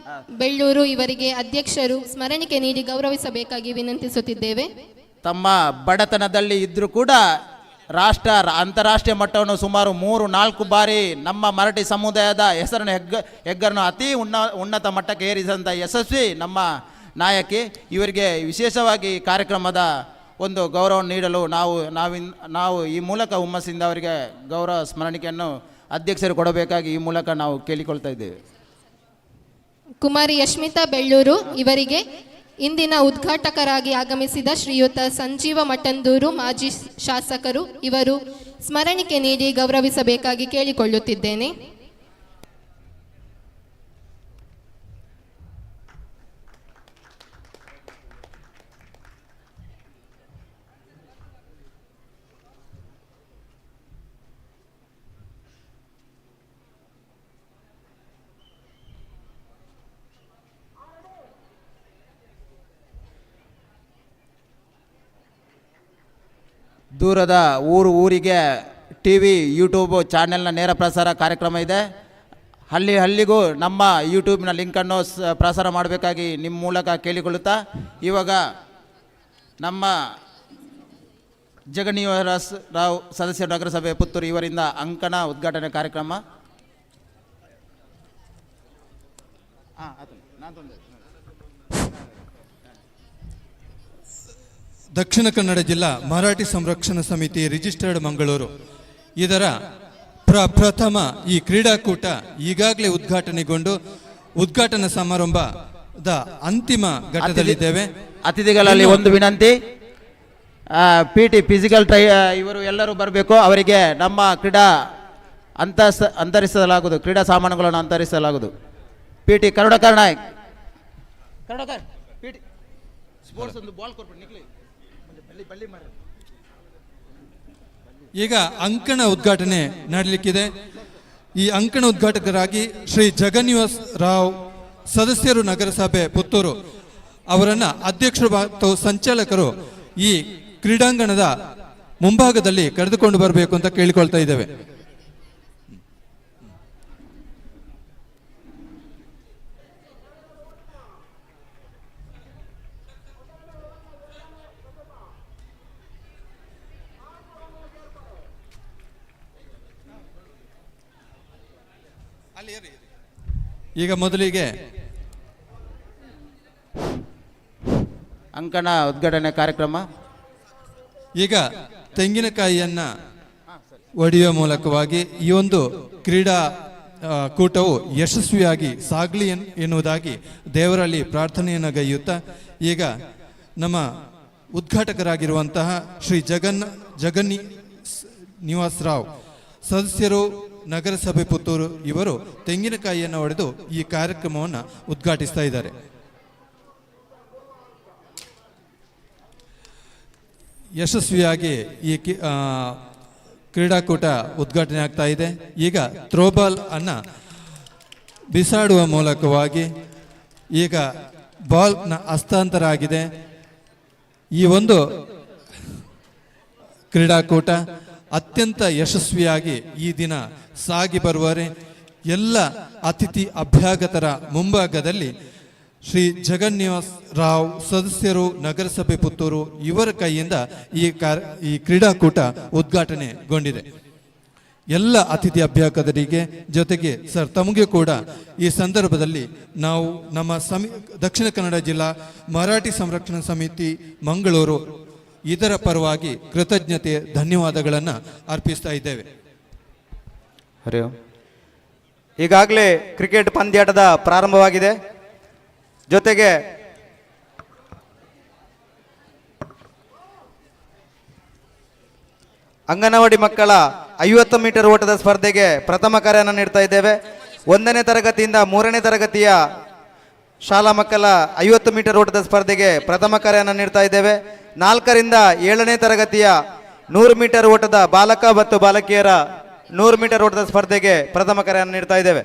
ಬೆಳ್ಳೂರು ಇವರಿಗೆ ಅಧ್ಯಕ್ಷರು ಸ್ಮರಣಿಕೆ ನೀಡಿ ಗೌರವಿಸಬೇಕಾಗಿ ವಿನಂತಿಸುತ್ತಿದ್ದೇವೆ. ತಮ್ಮ ಬಡತನದಲ್ಲಿ ಇದ್ದರೂ ಕೂಡ ಅಂತಾರಾಷ್ಟ್ರೀಯ ಮಟ್ಟವನ್ನು ಸುಮಾರು 3-4 ಬಾರಿ ನಮ್ಮ ಮರಾಠಿ ಸಮುದಾಯದ ಹೆಸರನ್ನು ಹೆಗ್ಗರನ್ನು ಅತಿ ಉನ್ನತ ಮಟ್ಟಕ್ಕೆ ಏರಿಸಿದಂಥ ಯಶಸ್ವಿ ನಮ್ಮ ನಾಯಕಿ. ಇವರಿಗೆ ವಿಶೇಷವಾಗಿ ಕಾರ್ಯಕ್ರಮದ ಒಂದು ಗೌರವ ನೀಡಲು ನಾವು ಈ ಮೂಲಕ ಹುಮ್ಮಸ್ಸಿಂದ ಅವರಿಗೆ ಗೌರವ ಸ್ಮರಣಿಕೆಯನ್ನು ಅಧ್ಯಕ್ಷರು ಕೊಡಬೇಕಾಗಿ ಈ ಮೂಲಕ ನಾವು ಕೇಳಿಕೊಳ್ತಾ ಇದ್ದೇವೆ. ಕುಮಾರಿ ಯಶ್ಮಿತಾ ಬೆಳ್ಳೂರು ಇವರಿಗೆ ಇಂದಿನ ಉದ್ಘಾಟಕರಾಗಿ ಆಗಮಿಸಿದ ಶ್ರೀಯುತ ಸಂಜೀವ ಮಠಂದೂರು ಮಾಜಿ ಶಾಸಕರು ಇವರು ಸ್ಮರಣಿಕೆ ನೀಡಿ ಗೌರವಿಸಬೇಕಾಗಿ ಕೇಳಿಕೊಳ್ಳುತ್ತಿದ್ದೇನೆ. ದೂರದ ಊರಿಗೆ ಟಿ ವಿ ಯೂಟ್ಯೂಬ್ ಚಾನೆಲ್ನ ನೇರ ಪ್ರಸಾರ ಕಾರ್ಯಕ್ರಮ ಇದೆ. ಹಳ್ಳಿಗೂ ನಮ್ಮ ಯೂಟ್ಯೂಬ್ನ ಲಿಂಕನ್ನು ಪ್ರಸಾರ ಮಾಡಬೇಕಾಗಿ ನಿಮ್ಮ ಮೂಲಕ ಕೇಳಿಕೊಳ್ಳುತ್ತಾ ಇವಾಗ ನಮ್ಮ ಜಗನ್ನಿವಾಸ್ ರಾವ್ ಸದಸ್ಯ ನಗರಸಭೆ ಪುತ್ತೂರು ಇವರಿಂದ ಅಂಕಣ ಉದ್ಘಾಟನೆ ಕಾರ್ಯಕ್ರಮ. ದಕ್ಷಿಣ ಕನ್ನಡ ಜಿಲ್ಲಾ ಮರಾಠಿ ಸಂರಕ್ಷಣಾ ಸಮಿತಿ ರಿಜಿಸ್ಟರ್ಡ್ ಮಂಗಳೂರು ಇದರ ಪ್ರಥಮ ಈ ಕ್ರೀಡಾಕೂಟ ಈಗಾಗಲೇ ಉದ್ಘಾಟನೆಗೊಂಡು ಉದ್ಘಾಟನಾ ಸಮಾರಂಭದ ಅಂತಿಮ ಘಟ್ಟದಲ್ಲಿದ್ದೇವೆ. ಅತಿಥಿಗಳಲ್ಲಿ ಒಂದು ವಿನಂತಿ, PT ಫಿಸಿಕಲ್ ಇವರು ಎಲ್ಲರೂ ಬರಬೇಕು. ಅವರಿಗೆ ನಮ್ಮ ಅಂತರಿಸಲಾಗುವುದು, ಕ್ರೀಡಾ ಸಾಮಾನುಗಳನ್ನು ಅಂತರಿಸಲಾಗುವುದು. PT Karunakar Nayak, PT sports ಒಂದು ಬಾಲ್ ಕೊಡ್ಬಿಡಿ ನಿಕ್ಲಿ. ಈಗ ಅಂಕಣ ಉದ್ಘಾಟನೆ ನಡೆಯಲಿಕ್ಕಿದೆ. ಈ ಅಂಕಣ ಉದ್ಘಾಟಕರಾಗಿ ಶ್ರೀ ಜಗನ್ನಿವಾಸ್ ರಾವ್ ಸದಸ್ಯರು ನಗರಸಭೆ ಪುತ್ತೂರು ಅವರನ್ನು ಅಧ್ಯಕ್ಷರು ಮತ್ತು ಸಂಚಾಲಕರು ಈ ಕ್ರೀಡಾಂಗಣದ ಮುಂಭಾಗದಲ್ಲಿ ಕರೆದುಕೊಂಡು ಬರಬೇಕು ಅಂತ ಕೇಳಿಕೊಳ್ತಾ ಇದ್ದೇವೆ. ಈಗ ಮೊದಲಿಗೆ ಅಂಕಣ ಉದ್ಘಾಟನೆ ಕಾರ್ಯಕ್ರಮ. ಈಗ ತೆಂಗಿನಕಾಯಿಯನ್ನ ಒಡೆಯುವ ಮೂಲಕವಾಗಿ ಈ ಒಂದು ಕ್ರೀಡಾ ಕೂಟವು ಯಶಸ್ವಿಯಾಗಿ ಸಾಗಲಿ ಎನ್ನುವುದಾಗಿ ದೇವರಲ್ಲಿ ಪ್ರಾರ್ಥನೆಯನ್ನು ಗೈಯುತ್ತಾ ಈಗ ನಮ್ಮ ಉದ್ಘಾಟಕರಾಗಿರುವಂತಹ ಶ್ರೀ ಜಗನ್ನಿ ನಿವಾಸ್ ರಾವ್ ಸದಸ್ಯರು ನಗರಸಭೆ ಪುತ್ತೂರು ಇವರು ತೆಂಗಿನಕಾಯಿಯನ್ನು ಒಡೆದು ಈ ಕಾರ್ಯಕ್ರಮವನ್ನು ಉದ್ಘಾಟಿಸ್ತಾ ಇದ್ದಾರೆ. ಯಶಸ್ವಿಯಾಗಿ ಈ ಕ್ರೀಡಾಕೂಟ ಉದ್ಘಾಟನೆ ಆಗ್ತಾ ಇದೆ. ಈಗ ಥ್ರೋಬಾಲ್ ಅನ್ನು ಬಿಸಾಡುವ ಮೂಲಕವಾಗಿ ಈಗ ಬಾಲ್ನ ಹಸ್ತಾಂತರ ಆಗಿದೆ. ಈ ಒಂದು ಕ್ರೀಡಾಕೂಟ ಅತ್ಯಂತ ಯಶಸ್ವಿಯಾಗಿ ಈ ದಿನ ಸಾಗಿ ಬರುವರೆ ಎಲ್ಲ ಅತಿಥಿ ಅಭ್ಯಾಗತರ ಮುಂಭಾಗದಲ್ಲಿ ಶ್ರೀ ಜಗನ್ನಿವಾಸ್ ರಾವ್ ಸದಸ್ಯರು ನಗರಸಭೆ ಪುತ್ತೂರು ಇವರ ಕೈಯಿಂದ ಈ ಕ್ರೀಡಾಕೂಟ ಉದ್ಘಾಟನೆಗೊಂಡಿದೆ. ಎಲ್ಲ ಅತಿಥಿ ಅಭ್ಯಾಗತರಿಗೆ ಜೊತೆಗೆ ಸರ್ ತಮಗೆ ಕೂಡ ಈ ಸಂದರ್ಭದಲ್ಲಿ ನಾವು ನಮ್ಮ ದಕ್ಷಿಣ ಕನ್ನಡ ಜಿಲ್ಲಾ ಮರಾಠಿ ಸಂರಕ್ಷಣಾ ಸಮಿತಿ ಮಂಗಳೂರು ಇದರ ಪರವಾಗಿ ಕೃತಜ್ಞತೆ ಧನ್ಯವಾದಗಳನ್ನು ಅರ್ಪಿಸ್ತಾ ಇದ್ದೇವೆ. ಹರಿ ಓಂ. ಈಗಾಗಲೇ ಕ್ರಿಕೆಟ್ ಪಂದ್ಯಾಟದ ಪ್ರಾರಂಭವಾಗಿದೆ. ಜೊತೆಗೆ ಅಂಗನವಾಡಿ ಮಕ್ಕಳ 50 ಮೀಟರ್ ಓಟದ ಸ್ಪರ್ಧೆಗೆ ಪ್ರಥಮ ಕರೆಯನ್ನು ನೀಡ್ತಾ ಇದ್ದೇವೆ. 1ನೇ ತರಗತಿಯಿಂದ 3ನೇ ತರಗತಿಯ ಶಾಲಾ ಮಕ್ಕಳ 50 ಮೀಟರ್ ಓಟದ ಸ್ಪರ್ಧೆಗೆ ಪ್ರಥಮ ಕರೆಯನ್ನು ನೀಡ್ತಾ ಇದ್ದೇವೆ. 4ರಿಂದ 7ನೇ ತರಗತಿಯ 100 ಮೀಟರ್ ಓಟದ ಬಾಲಕ ಮತ್ತು ಬಾಲಕಿಯರ 100 ಮೀಟರ್ ಓಟದ ಸ್ಪರ್ಧೆಗೆ ಪ್ರಥಮ ಕರೆಯನ್ನು ನೀಡ್ತಾ ಇದ್ದೇವೆ.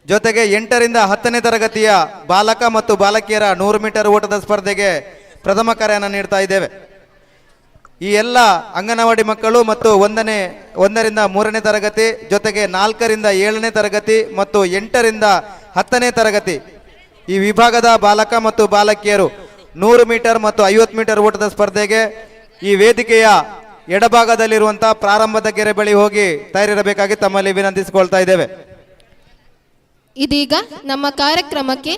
ಜೊತೆಗೆ 8ರಿಂದ 10ನೇ ತರಗತಿಯ ಬಾಲಕ ಮತ್ತು ಬಾಲಕಿಯರ 100 ಮೀಟರ್ ಓಟದ ಸ್ಪರ್ಧೆಗೆ ಪ್ರಥಮ ಕರೆಯನ್ನು ನೀಡ್ತಾ ಇದ್ದೇವೆ. ಈ ಎಲ್ಲ ಅಂಗನವಾಡಿ ಮಕ್ಕಳು ಮತ್ತು 1ರಿಂದ 3ನೇ ತರಗತಿ ಜೊತೆಗೆ 4ರಿಂದ 7ನೇ ತರಗತಿ ಮತ್ತು 8ರಿಂದ 10ನೇ ತರಗತಿ ಈ ವಿಭಾಗದ ಬಾಲಕ ಮತ್ತು ಬಾಲಕಿಯರು 100 ಮೀಟರ್ ಮತ್ತು 50 ಮೀಟರ್ ಓಟದ ಸ್ಪರ್ಧೆಗೆ ಈ ವೇದಿಕೆಯ ಎಡಭಾಗದಲ್ಲಿರುವಂತಹ ಪ್ರಾರಂಭದ ಗೆರೆ ಬಳಿ ಹೋಗಿ ತಯಾರಿರಬೇಕಾಗಿ ತಮ್ಮಲ್ಲಿ ವಿನಂತಿಸಿಕೊಳ್ತಾ ಇದ್ದೇವೆ. ಇದೀಗ ನಮ್ಮ ಕಾರ್ಯಕ್ರಮಕ್ಕೆ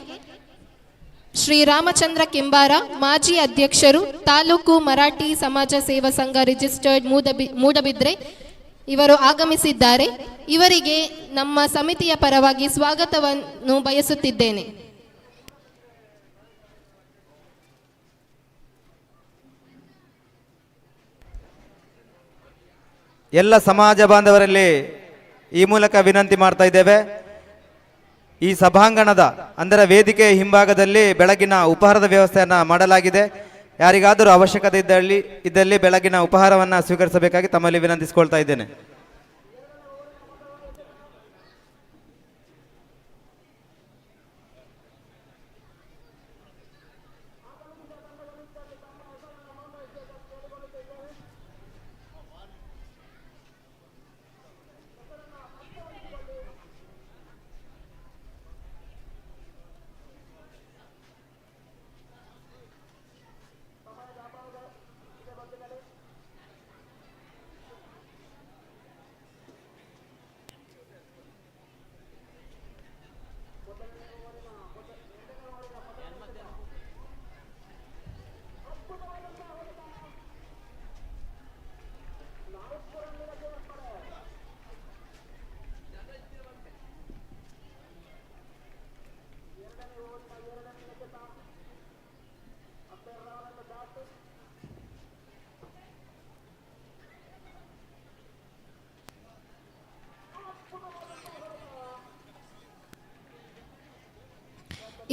ಶ್ರೀ ರಾಮಚಂದ್ರ ಕೆಂಬಾರ, ಮಾಜಿ ಅಧ್ಯಕ್ಷರು, ತಾಲೂಕು ಮರಾಠಿ ಸಮಾಜ ಸೇವಾ ಸಂಘ ರಿಜಿಸ್ಟರ್ಡ್ ಮೂಡಬಿದ್ರೆ ಇವರು ಆಗಮಿಸಿದ್ದಾರೆ. ಇವರಿಗೆ ನಮ್ಮ ಸಮಿತಿಯ ಪರವಾಗಿ ಸ್ವಾಗತವನ್ನು ಬಯಸುತ್ತಿದ್ದೇನೆ. ಎಲ್ಲ ಸಮಾಜ ಬಾಂಧವರಲ್ಲಿ ಈ ಮೂಲಕ ವಿನಂತಿ ಮಾಡ್ತಾ ಇದ್ದೇವೆ. ಈ ಸಭಾಂಗಣದ ಅಂದರೆ ವೇದಿಕೆಯ ಹಿಂಭಾಗದಲ್ಲಿ ಬೆಳಗಿನ ಉಪಹಾರದ ವ್ಯವಸ್ಥೆಯನ್ನು ಮಾಡಲಾಗಿದೆ. ಯಾರಿಗಾದರೂ ಅವಶ್ಯಕತೆ ಇದ್ದಲ್ಲಿ ಬೆಳಗಿನ ಉಪಹಾರವನ್ನು ಸ್ವೀಕರಿಸಬೇಕಾಗಿ ತಮ್ಮಲ್ಲಿ ವಿನಂತಿಸಿಕೊಳ್ತಾ ಇದ್ದೇನೆ.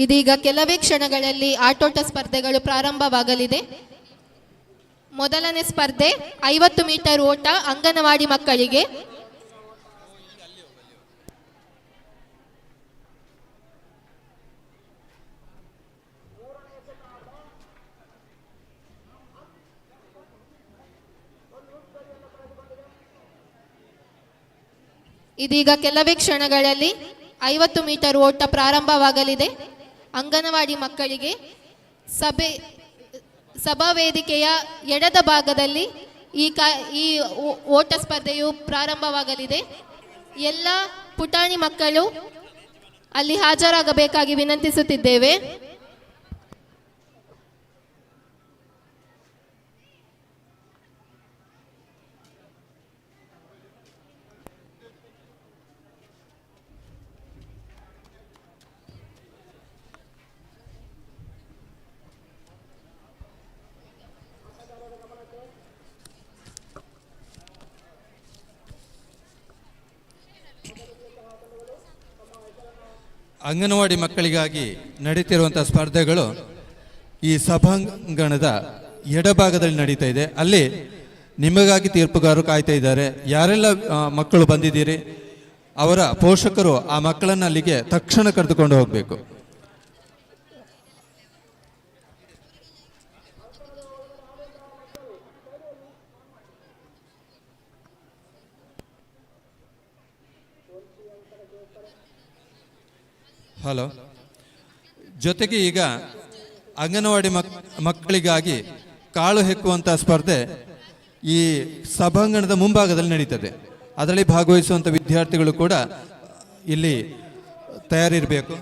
ಇದೀಗ ಕೆಲವೇ ಕ್ಷಣಗಳಲ್ಲಿ ಆಟೋಟ ಸ್ಪರ್ಧೆಗಳು ಪ್ರಾರಂಭವಾಗಲಿದೆ. ಮೊದಲನೇ ಸ್ಪರ್ಧೆ 50 ಮೀಟರ್ ಓಟ ಅಂಗನವಾಡಿ ಮಕ್ಕಳಿಗೆ. ಇದೀಗ ಕೆಲವೇ ಕ್ಷಣಗಳಲ್ಲಿ 50 ಮೀಟರ್ ಓಟ ಪ್ರಾರಂಭವಾಗಲಿದೆ. ಅಂಗನವಾಡಿ ಮಕ್ಕಳಿಗೆ ಸಭಾ ವೇದಿಕೆಯ ಎಡದ ಭಾಗದಲ್ಲಿ ಈ ಓಟ ಸ್ಪರ್ಧೆಯು ಪ್ರಾರಂಭವಾಗಲಿದೆ. ಎಲ್ಲ ಪುಟಾಣಿ ಮಕ್ಕಳು ಅಲ್ಲಿ ಹಾಜರಾಗಬೇಕಾಗಿ ವಿನಂತಿಸುತ್ತಿದ್ದೇವೆ. ಅಂಗನವಾಡಿ ಮಕ್ಕಳಿಗಾಗಿ ನಡೀತಿರುವಂಥ ಸ್ಪರ್ಧೆಗಳು ಈ ಸಭಾಂಗಣದ ಎಡಭಾಗದಲ್ಲಿ ನಡೀತಾ ಇದೆ. ಅಲ್ಲಿ ನಿಮಗಾಗಿ ತೀರ್ಪುಗಾರರು ಕಾಯ್ತಾ ಇದ್ದಾರೆ. ಯಾರೆಲ್ಲ ಮಕ್ಕಳು ಬಂದಿದ್ದೀರಿ ಅವರ ಪೋಷಕರು ಆ ಮಕ್ಕಳನ್ನು ಅಲ್ಲಿಗೆ ತಕ್ಷಣ ಕರೆದುಕೊಂಡು ಹೋಗಬೇಕು. ಹಲೋ. ಜೊತೆಗೆ ಈಗ ಅಂಗನವಾಡಿ ಮಕ್ಕಳಿಗಾಗಿ ಕಾಳು ಹೆಕ್ಕುವಂಥ ಸ್ಪರ್ಧೆ ಈ ಸಭಾಂಗಣದ ಮುಂಭಾಗದಲ್ಲಿ ನಡೀತದೆ. ಅದರಲ್ಲಿ ಭಾಗವಹಿಸುವಂಥ ವಿದ್ಯಾರ್ಥಿಗಳು ಕೂಡ ಇಲ್ಲಿ ತಯಾರಿರಬೇಕು.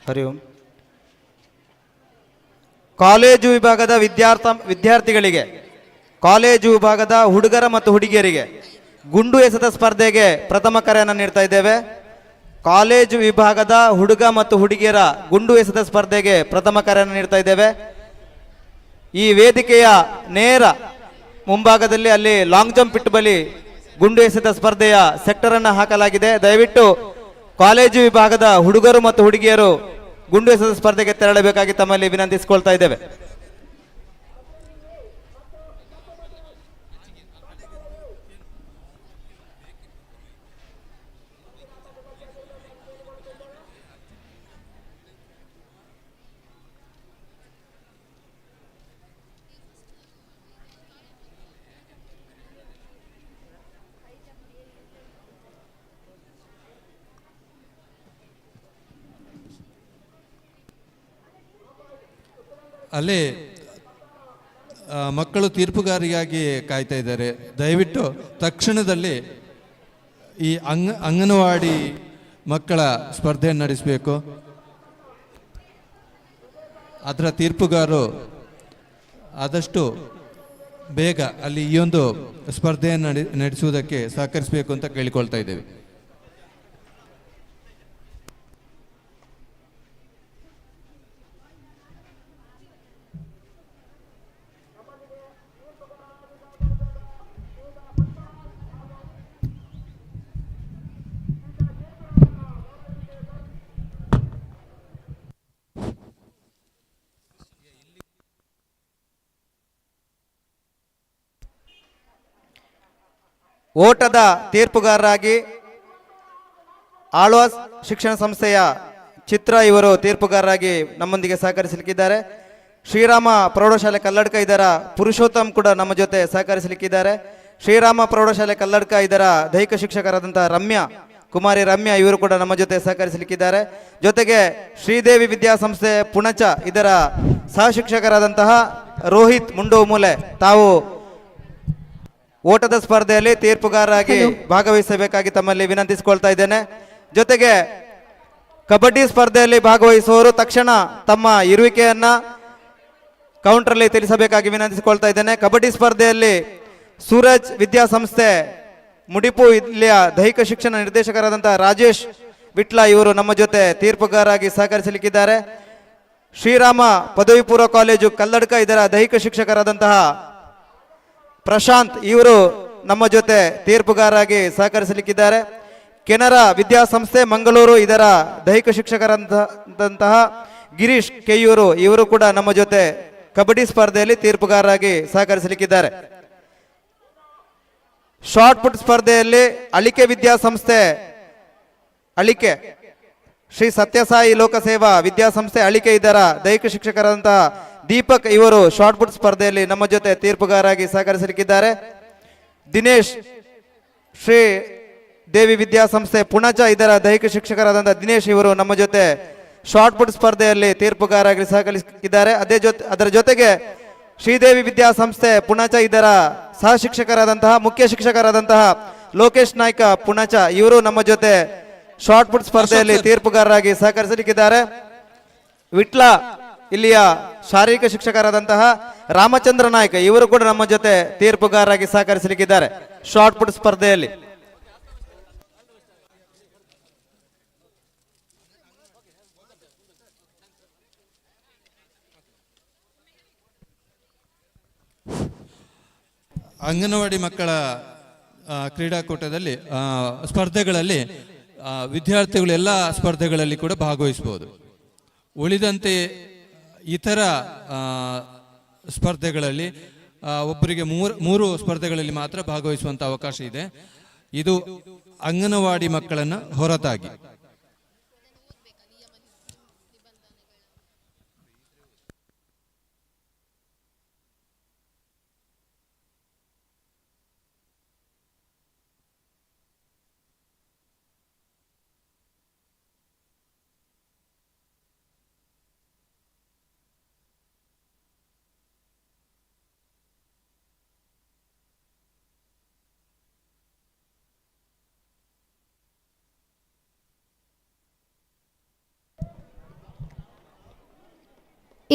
ಹರಿ ಓಂ. ಕಾಲೇಜು ವಿಭಾಗದ ವಿದ್ಯಾರ್ಥಿಗಳಿಗೆ, ಕಾಲೇಜು ವಿಭಾಗದ ಹುಡುಗರ ಮತ್ತು ಹುಡುಗಿಯರಿಗೆ ಗುಂಡು ಎಸೆತ ಸ್ಪರ್ಧೆಗೆ ಪ್ರಥಮ ಕರೆಯನ್ನು ನೀಡ್ತಾ ಇದ್ದೇವೆ. ಕಾಲೇಜು ವಿಭಾಗದ ಹುಡುಗ ಮತ್ತು ಹುಡುಗಿಯರ ಗುಂಡು ಎಸೆತ ಸ್ಪರ್ಧೆಗೆ ಪ್ರಥಮ ಕರೆಯನ್ನು ನೀಡ್ತಾ ಇದ್ದೇವೆ. ಈ ವೇದಿಕೆಯ ನೇರ ಮುಂಭಾಗದಲ್ಲಿ ಅಲ್ಲಿ ಲಾಂಗ್ ಜಂಪ್ ಪಿಟ್ ಬಳಿ ಗುಂಡು ಎಸೆತ ಸ್ಪರ್ಧೆಯ ಸೆಕ್ಟರ್ ಅನ್ನು ಹಾಕಲಾಗಿದೆ. ದಯವಿಟ್ಟು ಕಾಲೇಜು ವಿಭಾಗದ ಹುಡುಗರು ಮತ್ತು ಹುಡುಗಿಯರು ಗುಂಡು ಎಸೆತ ಸ್ಪರ್ಧೆಗೆ ತೆರಳಬೇಕಾಗಿ ತಮ್ಮಲ್ಲಿ ವಿನಂತಿಸಿಕೊಳ್ತಾ ಇದ್ದೇವೆ. ಅಲ್ಲಿ ಮಕ್ಕಳು ತೀರ್ಪುಗಾರಿಗಾಗಿ ಕಾಯ್ತಾ ಇದ್ದಾರೆ. ದಯವಿಟ್ಟು ತಕ್ಷಣದಲ್ಲಿ ಈ ಅಂಗನವಾಡಿ ಮಕ್ಕಳ ಸ್ಪರ್ಧೆಯನ್ನು ನಡೆಸಬೇಕು. ಅದರ ತೀರ್ಪುಗಾರರು ಆದಷ್ಟು ಬೇಗ ಅಲ್ಲಿ ಈ ಒಂದು ಸ್ಪರ್ಧೆಯನ್ನು ನಡೆಸುವುದಕ್ಕೆ ಸಹಕರಿಸಬೇಕು ಅಂತ ಕೇಳಿಕೊಳ್ತಾ ಇದ್ದೇವೆ. ಓಟದ ತೀರ್ಪುಗಾರರಾಗಿ ಆಳ್ವಾಸ್ ಶಿಕ್ಷಣ ಸಂಸ್ಥೆಯ ಚಿತ್ರ ಇವರು ತೀರ್ಪುಗಾರರಾಗಿ ನಮ್ಮೊಂದಿಗೆ ಸಹಕರಿಸಲಿಕ್ಕಿದ್ದಾರೆ. ಶ್ರೀರಾಮ ಪ್ರೌಢಶಾಲೆ ಕಲ್ಲಡ್ಕ ಇದರ ಪುರುಷೋತ್ತಮ್ ಕೂಡ ನಮ್ಮ ಜೊತೆ ಸಹಕರಿಸಲಿಕ್ಕಿದ್ದಾರೆ. ಶ್ರೀರಾಮ ಪ್ರೌಢಶಾಲೆ ಕಲ್ಲಡ್ಕ ಇದರ ದೈಹಿಕ ಶಿಕ್ಷಕರಾದಂತಹ ಕುಮಾರಿ ರಮ್ಯಾ ಇವರು ಕೂಡ ನಮ್ಮ ಜೊತೆ ಸಹಕರಿಸಲಿಕ್ಕಿದ್ದಾರೆ. ಜೊತೆಗೆ ಶ್ರೀದೇವಿ ವಿದ್ಯಾಸಂಸ್ಥೆ ಪುಣಚ ಇದರ ಸಹ ಶಿಕ್ಷಕರಾದಂತಹ ರೋಹಿತ್ ಮುಂಡೋಮೂಲೆ ತಾವು ಓಟದ ಸ್ಪರ್ಧೆಯಲ್ಲಿ ತೀರ್ಪುಗಾರರಾಗಿ ಭಾಗವಹಿಸಬೇಕಾಗಿ ತಮ್ಮಲ್ಲಿ ವಿನಂತಿಸಿಕೊಳ್ತಾ ಇದ್ದೇನೆ. ಜೊತೆಗೆ ಕಬಡ್ಡಿ ಸ್ಪರ್ಧೆಯಲ್ಲಿ ಭಾಗವಹಿಸುವವರು ತಕ್ಷಣ ತಮ್ಮ ಇರುವಿಕೆಯನ್ನ ಕೌಂಟರ್ಲಿ ತಿಳಿಸಬೇಕಾಗಿ ವಿನಂತಿಸಿಕೊಳ್ತಾ ಇದ್ದೇನೆ. ಕಬಡ್ಡಿ ಸ್ಪರ್ಧೆಯಲ್ಲಿ ಸೂರಜ್ ವಿದ್ಯಾಸಂಸ್ಥೆ ಮುಡಿಪು ಇಲ್ಲಿಯ ದೈಹಿಕ ಶಿಕ್ಷಣ ನಿರ್ದೇಶಕರಾದಂತಹ ರಾಜೇಶ್ ವಿಟ್ಲ ಇವರು ನಮ್ಮ ಜೊತೆ ತೀರ್ಪುಗಾರರಾಗಿ ಸಹಕರಿಸಲಿಕ್ಕಿದ್ದಾರೆ. ಶ್ರೀರಾಮ ಪದವಿ ಪೂರ್ವ ಕಾಲೇಜು ಕಲ್ಲಡ್ಕ ಇದರ ದೈಹಿಕ ಶಿಕ್ಷಕರಾದಂತಹ ಪ್ರಶಾಂತ್ ಇವರು ನಮ್ಮ ಜೊತೆ ತೀರ್ಪುಗಾರರಾಗಿ ಸಹಕರಿಸಲಿಕ್ಕಿದ್ದಾರೆ. ಕೆನರಾ ವಿದ್ಯಾಸಂಸ್ಥೆ ಮಂಗಳೂರು ಇದರ ದೈಹಿಕ ಶಿಕ್ಷಕರಾದಂತಹ ಗಿರೀಶ್ ಕೆಯೂರು ಇವರು ಕೂಡ ನಮ್ಮ ಜೊತೆ ಕಬಡ್ಡಿ ಸ್ಪರ್ಧೆಯಲ್ಲಿ ತೀರ್ಪುಗಾರರಾಗಿ ಸಹಕರಿಸಲಿಕ್ಕಿದ್ದಾರೆ. ಶಾರ್ಟ್ ಪುಟ್ ಸ್ಪರ್ಧೆಯಲ್ಲಿ ಅಳಿಕೆ ವಿದ್ಯಾಸಂಸ್ಥೆ ಅಳಿಕೆ ಶ್ರೀ ಸತ್ಯಸಾಯಿ ಲೋಕಸೇವಾ ವಿದ್ಯಾಸಂಸ್ಥೆ ಅಳಿಕೆ ಇದರ ದೈಹಿಕ ಶಿಕ್ಷಕರಾದಂತಹ ದೀಪಕ್ ಇವರು ಶಾರ್ಟ್ ಪುಟ್ ಸ್ಪರ್ಧೆಯಲ್ಲಿ ನಮ್ಮ ಜೊತೆ ತೀರ್ಪುಗಾರರಾಗಿ ಸಹಕರಿಸಲಿಕ್ಕಿದ್ದಾರೆ. ದಿನೇಶ್ ಶ್ರೀ ದೇವಿ ವಿದ್ಯಾಸಂಸ್ಥೆ ಪುಣಚ ಇದರ ದೈಹಿಕ ಶಿಕ್ಷಕರಾದಂತಹ ದಿನೇಶ್ ಇವರು ನಮ್ಮ ಜೊತೆ ಶಾರ್ಟ್ ಪುಟ್ ಸ್ಪರ್ಧೆಯಲ್ಲಿ ತೀರ್ಪುಗಾರರಾಗಿ ಸಹಕರಿಸಿದ್ದಾರೆ. ಅದರ ಜೊತೆಗೆ ಶ್ರೀದೇವಿ ವಿದ್ಯಾಸಂಸ್ಥೆ ಪುಣಚ ಇದರ ಸಹ ಶಿಕ್ಷಕರಾದಂತಹ ಮುಖ್ಯ ಶಿಕ್ಷಕರಾದಂತಹ ಲೋಕೇಶ್ ನಾಯ್ಕ ಪುಣಚ ಇವರು ನಮ್ಮ ಜೊತೆ ಶಾರ್ಟ್ ಪುಟ್ ಸ್ಪರ್ಧೆಯಲ್ಲಿ ತೀರ್ಪುಗಾರರಾಗಿ ಸಹಕರಿಸಲಿಕ್ಕಿದ್ದಾರೆ. ವಿಟ್ಲ ಇಲ್ಲಿಯ ಶಾರೀರಿಕ ಶಿಕ್ಷಕರಾದಂತಹ ರಾಮಚಂದ್ರ ನಾಯ್ಕ ಇವರು ಕೂಡ ನಮ್ಮ ಜೊತೆ ತೀರ್ಪುಗಾರರಾಗಿ ಸಹಕರಿಸಲಿಕ್ಕಿದ್ದಾರೆ ಶಾರ್ಟ್ ಪುಟ್ ಸ್ಪರ್ಧೆಯಲ್ಲಿ. ಅಂಗನವಾಡಿ ಮಕ್ಕಳ ಕ್ರೀಡಾಕೂಟದಲ್ಲಿ ಸ್ಪರ್ಧೆಗಳಲ್ಲಿ ವಿದ್ಯಾರ್ಥಿಗಳು ಎಲ್ಲ ಸ್ಪರ್ಧೆಗಳಲ್ಲಿ ಕೂಡ ಭಾಗವಹಿಸಬಹುದು. ಉಳಿದಂತೆ ಇತರ ಸ್ಪರ್ಧೆಗಳಲ್ಲಿ ಒಬ್ಬರಿಗೆ ಮೂರು ಸ್ಪರ್ಧೆಗಳಲ್ಲಿ ಮಾತ್ರ ಭಾಗವಹಿಸುವಂಥ ಅವಕಾಶ ಇದೆ. ಇದು ಅಂಗನವಾಡಿ ಮಕ್ಕಳನ್ನು ಹೊರತಾಗಿ.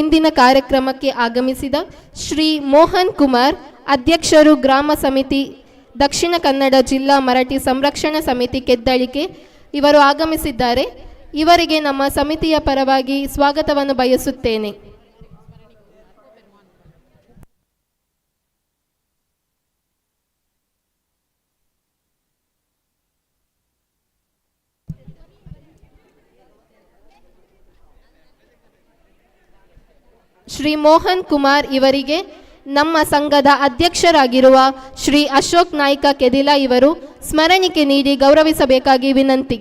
ಇಂದಿನ ಕಾರ್ಯಕ್ರಮಕ್ಕೆ ಆಗಮಿಸಿದ ಶ್ರೀ ಮೋಹನ್ ಕುಮಾರ್, ಅಧ್ಯಕ್ಷರು ಗ್ರಾಮ ಸಮಿತಿ ದಕ್ಷಿಣ ಕನ್ನಡ ಜಿಲ್ಲಾ ಮರಾಠಿ ಸಂರಕ್ಷಣಾ ಸಮಿತಿ ಕೆದ್ದಳಿಕೆ ಇವರು ಆಗಮಿಸಿದ್ದಾರೆ. ಇವರಿಗೆ ನಮ್ಮ ಸಮಿತಿಯ ಪರವಾಗಿ ಸ್ವಾಗತವನ್ನು ಬಯಸುತ್ತೇನೆ. ಶ್ರೀ ಮೋಹನ್ ಕುಮಾರ್ ಇವರಿಗೆ ನಮ್ಮ ಸಂಘದ ಅಧ್ಯಕ್ಷರಾಗಿರುವ ಶ್ರೀ ಅಶೋಕ್ ನಾಯ್ಕ ಕೆದಿಲ ಇವರು ಸ್ಮರಣಿಕೆ ನೀಡಿ ಗೌರವಿಸಬೇಕಾಗಿ ವಿನಂತಿ.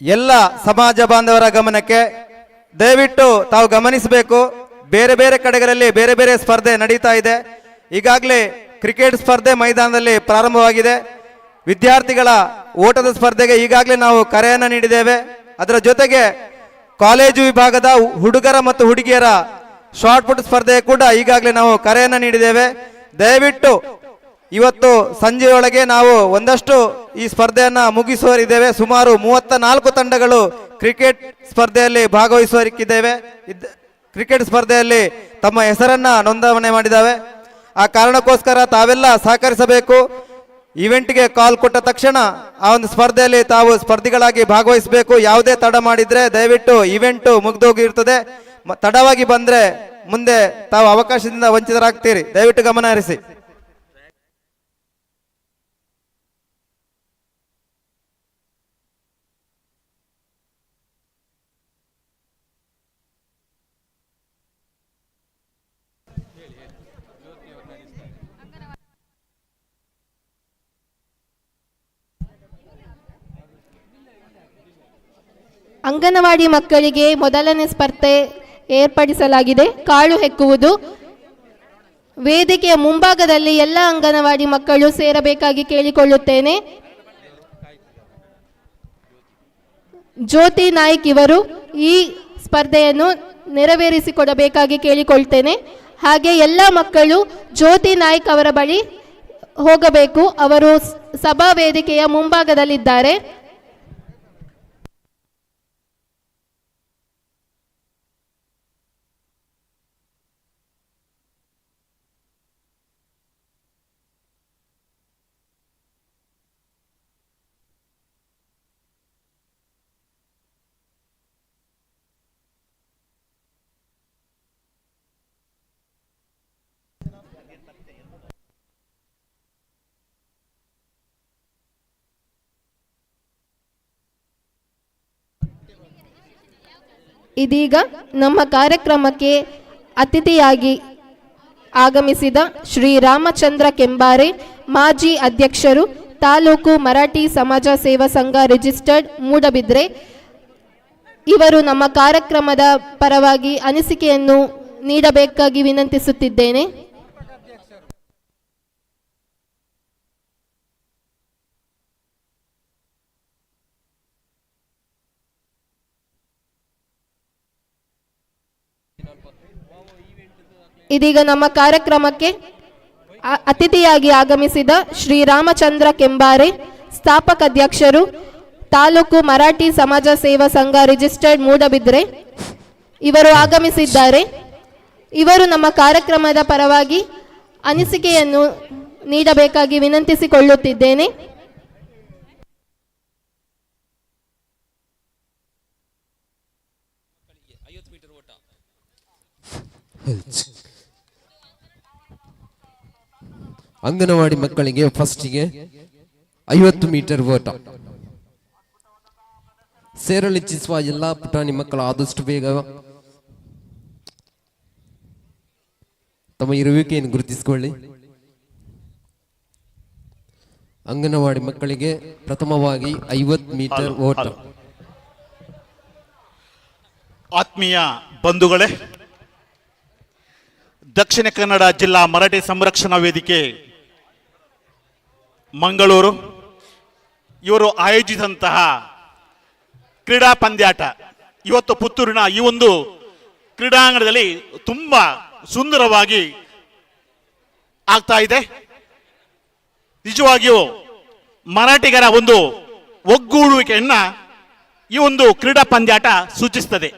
ಎಲ್ಲ ಸಮಾಜ ಬಾಂಧವರ ಗಮನಕ್ಕೆ ದಯವಿಟ್ಟು ತಾವು ಗಮನಿಸಬೇಕು. ಬೇರೆ ಬೇರೆ ಕಡೆಗಳಲ್ಲಿ ಬೇರೆ ಬೇರೆ ಸ್ಪರ್ಧೆ ನಡೀತಾ ಇದೆ. ಈಗಾಗಲೇ ಕ್ರಿಕೆಟ್ ಸ್ಪರ್ಧೆ ಮೈದಾನದಲ್ಲಿ ಪ್ರಾರಂಭವಾಗಿದೆ. ವಿದ್ಯಾರ್ಥಿಗಳ ಓಟದ ಸ್ಪರ್ಧೆಗೆ ಈಗಾಗಲೇ ನಾವು ಕರೆಯನ್ನು ನೀಡಿದ್ದೇವೆ. ಅದರ ಜೊತೆಗೆ ಕಾಲೇಜು ವಿಭಾಗದ ಹುಡುಗರ ಮತ್ತು ಹುಡುಗಿಯರ ಶಾರ್ಟ್ ಪುಟ್ ಸ್ಪರ್ಧೆ ಕೂಡ ಈಗಾಗಲೇ ನಾವು ಕರೆಯನ್ನು ನೀಡಿದ್ದೇವೆ. ದಯವಿಟ್ಟು ಇವತ್ತು ಸಂಜೆಯೊಳಗೆ ನಾವು ಒಂದಷ್ಟು ಈ ಸ್ಪರ್ಧೆಯನ್ನು ಮುಗಿಸುವರಿದ್ದೇವೆ. ಸುಮಾರು 34 ತಂಡಗಳು ಕ್ರಿಕೆಟ್ ಸ್ಪರ್ಧೆಯಲ್ಲಿ ಭಾಗವಹಿಸುವರಿಕ್ಕಿದ್ದೇವೆ. ಕ್ರಿಕೆಟ್ ಸ್ಪರ್ಧೆಯಲ್ಲಿ ತಮ್ಮ ಹೆಸರನ್ನ ನೋಂದಣಿ ಮಾಡಿದ್ದಾವೆ. ಆ ಕಾರಣಕ್ಕೋಸ್ಕರ ತಾವೆಲ್ಲ ಸಹಕರಿಸಬೇಕು. ಇವೆಂಟ್ಗೆ ಕಾಲ್ ಕೊಟ್ಟ ತಕ್ಷಣ ಆ ಒಂದು ಸ್ಪರ್ಧೆಯಲ್ಲಿ ತಾವು ಸ್ಪರ್ಧಿಗಳಾಗಿ ಭಾಗವಹಿಸಬೇಕು. ಯಾವುದೇ ತಡ ಮಾಡಿದ್ರೆ ದಯವಿಟ್ಟು ಇವೆಂಟ್ ಮುಗಿದೋಗಿರ್ತದೆ. ತಡವಾಗಿ ಬಂದ್ರೆ ಮುಂದೆ ತಾವು ಅವಕಾಶದಿಂದ ವಂಚಿತರಾಗ್ತೀರಿ. ದಯವಿಟ್ಟು ಗಮನ ಹರಿಸಿ. ಅಂಗನವಾಡಿ ಮಕ್ಕಳಿಗೆ ಮೊದಲನೇ ಸ್ಪರ್ಧೆ ಏರ್ಪಡಿಸಲಾಗಿದೆ. ಕಾಳು ಹೆಕ್ಕುವುದು. ವೇದಿಕೆಯ ಮುಂಭಾಗದಲ್ಲಿ ಎಲ್ಲ ಅಂಗನವಾಡಿ ಮಕ್ಕಳು ಸೇರಬೇಕಾಗಿ ಕೇಳಿಕೊಳ್ಳುತ್ತೇನೆ. ಜ್ಯೋತಿ ನಾಯ್ಕ್ ಇವರು ಈ ಸ್ಪರ್ಧೆಯನ್ನು ನೆರವೇರಿಸಿಕೊಡಬೇಕಾಗಿ ಕೇಳಿಕೊಳ್ತೇನೆ. ಹಾಗೆ ಎಲ್ಲ ಮಕ್ಕಳು ಜ್ಯೋತಿ ನಾಯ್ಕ್ ಅವರ ಬಳಿ ಹೋಗಬೇಕು. ಅವರು ಸಭಾ ವೇದಿಕೆಯ ಮುಂಭಾಗದಲ್ಲಿದ್ದಾರೆ. ಇದೀಗ ನಮ್ಮ ಕಾರ್ಯಕ್ರಮಕ್ಕೆ ಅತಿಥಿಯಾಗಿ ಆಗಮಿಸಿದ ಶ್ರೀ ರಾಮಚಂದ್ರ ಕೆಂಬಾರೆ, ಮಾಜಿ ಅಧ್ಯಕ್ಷರು, ತಾಲೂಕು ಮರಾಠಿ ಸಮಾಜ ಸೇವಾ ಸಂಘ ರಿಜಿಸ್ಟರ್ಡ್ ಮೂಡಬಿದ್ರೆ, ಇವರು ನಮ್ಮ ಕಾರ್ಯಕ್ರಮದ ಪರವಾಗಿ ಅನಿಸಿಕೆಯನ್ನು ನೀಡಬೇಕಾಗಿ ವಿನಂತಿಸುತ್ತಿದ್ದೇನೆ. ಇದೀಗ ನಮ್ಮ ಕಾರ್ಯಕ್ರಮಕ್ಕೆ ಅತಿಥಿಯಾಗಿ ಆಗಮಿಸಿದ ಶ್ರೀ ರಾಮಚಂದ್ರ ಕೆಂಬಾರೆ, ಸ್ಥಾಪಕ ಅಧ್ಯಕ್ಷರು, ತಾಲೂಕು ಮರಾಠಿ ಸಮಾಜ ಸೇವಾ ಸಂಘ ರಿಜಿಸ್ಟರ್ಡ್ ಮೂಡಬಿದ್ರೆ, ಇವರು ಆಗಮಿಸಿದ್ದಾರೆ. ಇವರು ನಮ್ಮ ಕಾರ್ಯಕ್ರಮದ ಪರವಾಗಿ ಅನಿಸಿಕೆಯನ್ನು ನೀಡಬೇಕಾಗಿ ವಿನಂತಿಸಿಕೊಳ್ಳುತ್ತಿದ್ದೇನೆ. ಅಂಗನವಾಡಿ ಮಕ್ಕಳಿಗೆ ಫಸ್ಟಿಗೆ 50 ಮೀಟರ್ ಓಟ. ಸೇರಲಿಚ್ಛಿಸುವ ಎಲ್ಲ ಪುಟಾಣಿ ಮಕ್ಕಳು ಆದಷ್ಟು ಬೇಗ ತಮ್ಮ ಇರುವಿಕೆಯನ್ನು ಗುರುತಿಸಿಕೊಳ್ಳಿ. ಅಂಗನವಾಡಿ ಮಕ್ಕಳಿಗೆ ಪ್ರಥಮವಾಗಿ 50 ಮೀಟರ್ ಓಟ. ಆತ್ಮೀಯ ಬಂಧುಗಳೇ, ದಕ್ಷಿಣ ಕನ್ನಡ ಜಿಲ್ಲಾ ಮರಾಠಿ ಸಂರಕ್ಷಣಾ ವೇದಿಕೆ ಮಂಗಳೂರು ಇವರು ಆಯೋಜಿಸಿದಂತಹ ಕ್ರೀಡಾ ಪಂದ್ಯಾಟ ಇವತ್ತು ಪುತ್ತೂರಿನ ಈ ಒಂದು ಕ್ರೀಡಾಂಗಣದಲ್ಲಿ ತುಂಬಾ ಸುಂದರವಾಗಿ ಆಗ್ತಾ ಇದೆ. ನಿಜವಾಗಿಯೂ ಮರಾಠಿಗರ ಒಂದು ಒಗ್ಗೂಡುವಿಕೆಯನ್ನ ಈ ಒಂದು ಕ್ರೀಡಾ ಪಂದ್ಯಾಟ ಸೂಚಿಸುತ್ತದೆ.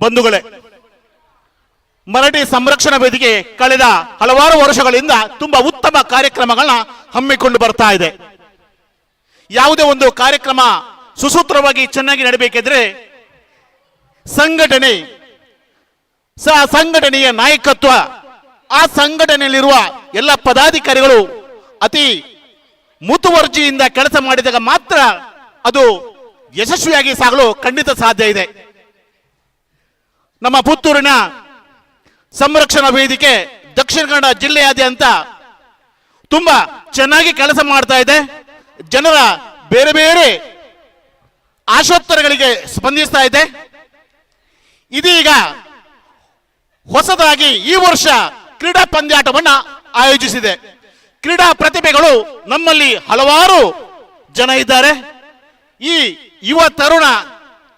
ಬಂಧುಗಳೇ, ಮರಾಠಿ ಸಂರಕ್ಷಣಾ ವೇದಿಕೆ ಕಳೆದ ಹಲವಾರು ವರ್ಷಗಳಿಂದ ತುಂಬಾ ಉತ್ತಮ ಕಾರ್ಯಕ್ರಮಗಳನ್ನ ಹಮ್ಮಿಕೊಂಡು ಬರ್ತಾ ಇದೆ. ಯಾವುದೇ ಒಂದು ಕಾರ್ಯಕ್ರಮ ಸುಸೂತ್ರವಾಗಿ ಚೆನ್ನಾಗಿ ನಡೀಬೇಕಿದ್ರೆ ಸಂಘಟನೆಯ ನಾಯಕತ್ವ, ಆ ಸಂಘಟನೆಯಲ್ಲಿರುವ ಎಲ್ಲ ಪದಾಧಿಕಾರಿಗಳು ಅತಿ ಮುತುವರ್ಜಿಯಿಂದ ಕೆಲಸ ಮಾಡಿದಾಗ ಮಾತ್ರ ಅದು ಯಶಸ್ವಿಯಾಗಿ ಸಾಗಲು ಖಂಡಿತ ಸಾಧ್ಯ ಇದೆ. ನಮ್ಮ ಪುತ್ತೂರಿನ ಸಂರಕ್ಷಣಾ ವೇದಿಕೆ ದಕ್ಷಿಣ ಕನ್ನಡ ಜಿಲ್ಲೆಯಾದ್ಯಂತ ತುಂಬಾ ಚೆನ್ನಾಗಿ ಕೆಲಸ ಮಾಡ್ತಾ ಇದೆ. ಜನರ ಬೇರೆ ಬೇರೆ ಆಶೋತ್ತರಗಳಿಗೆ ಸ್ಪಂದಿಸ್ತಾ ಇದೆ. ಇದೀಗ ಹೊಸದಾಗಿ ಈ ವರ್ಷ ಕ್ರೀಡಾ ಪಂದ್ಯಾಟವನ್ನು ಆಯೋಜಿಸಿದೆ. ಕ್ರೀಡಾ ಪ್ರತಿಭೆಗಳು ನಮ್ಮಲ್ಲಿ ಹಲವಾರು ಜನ ಇದ್ದಾರೆ. ಈ ಯುವ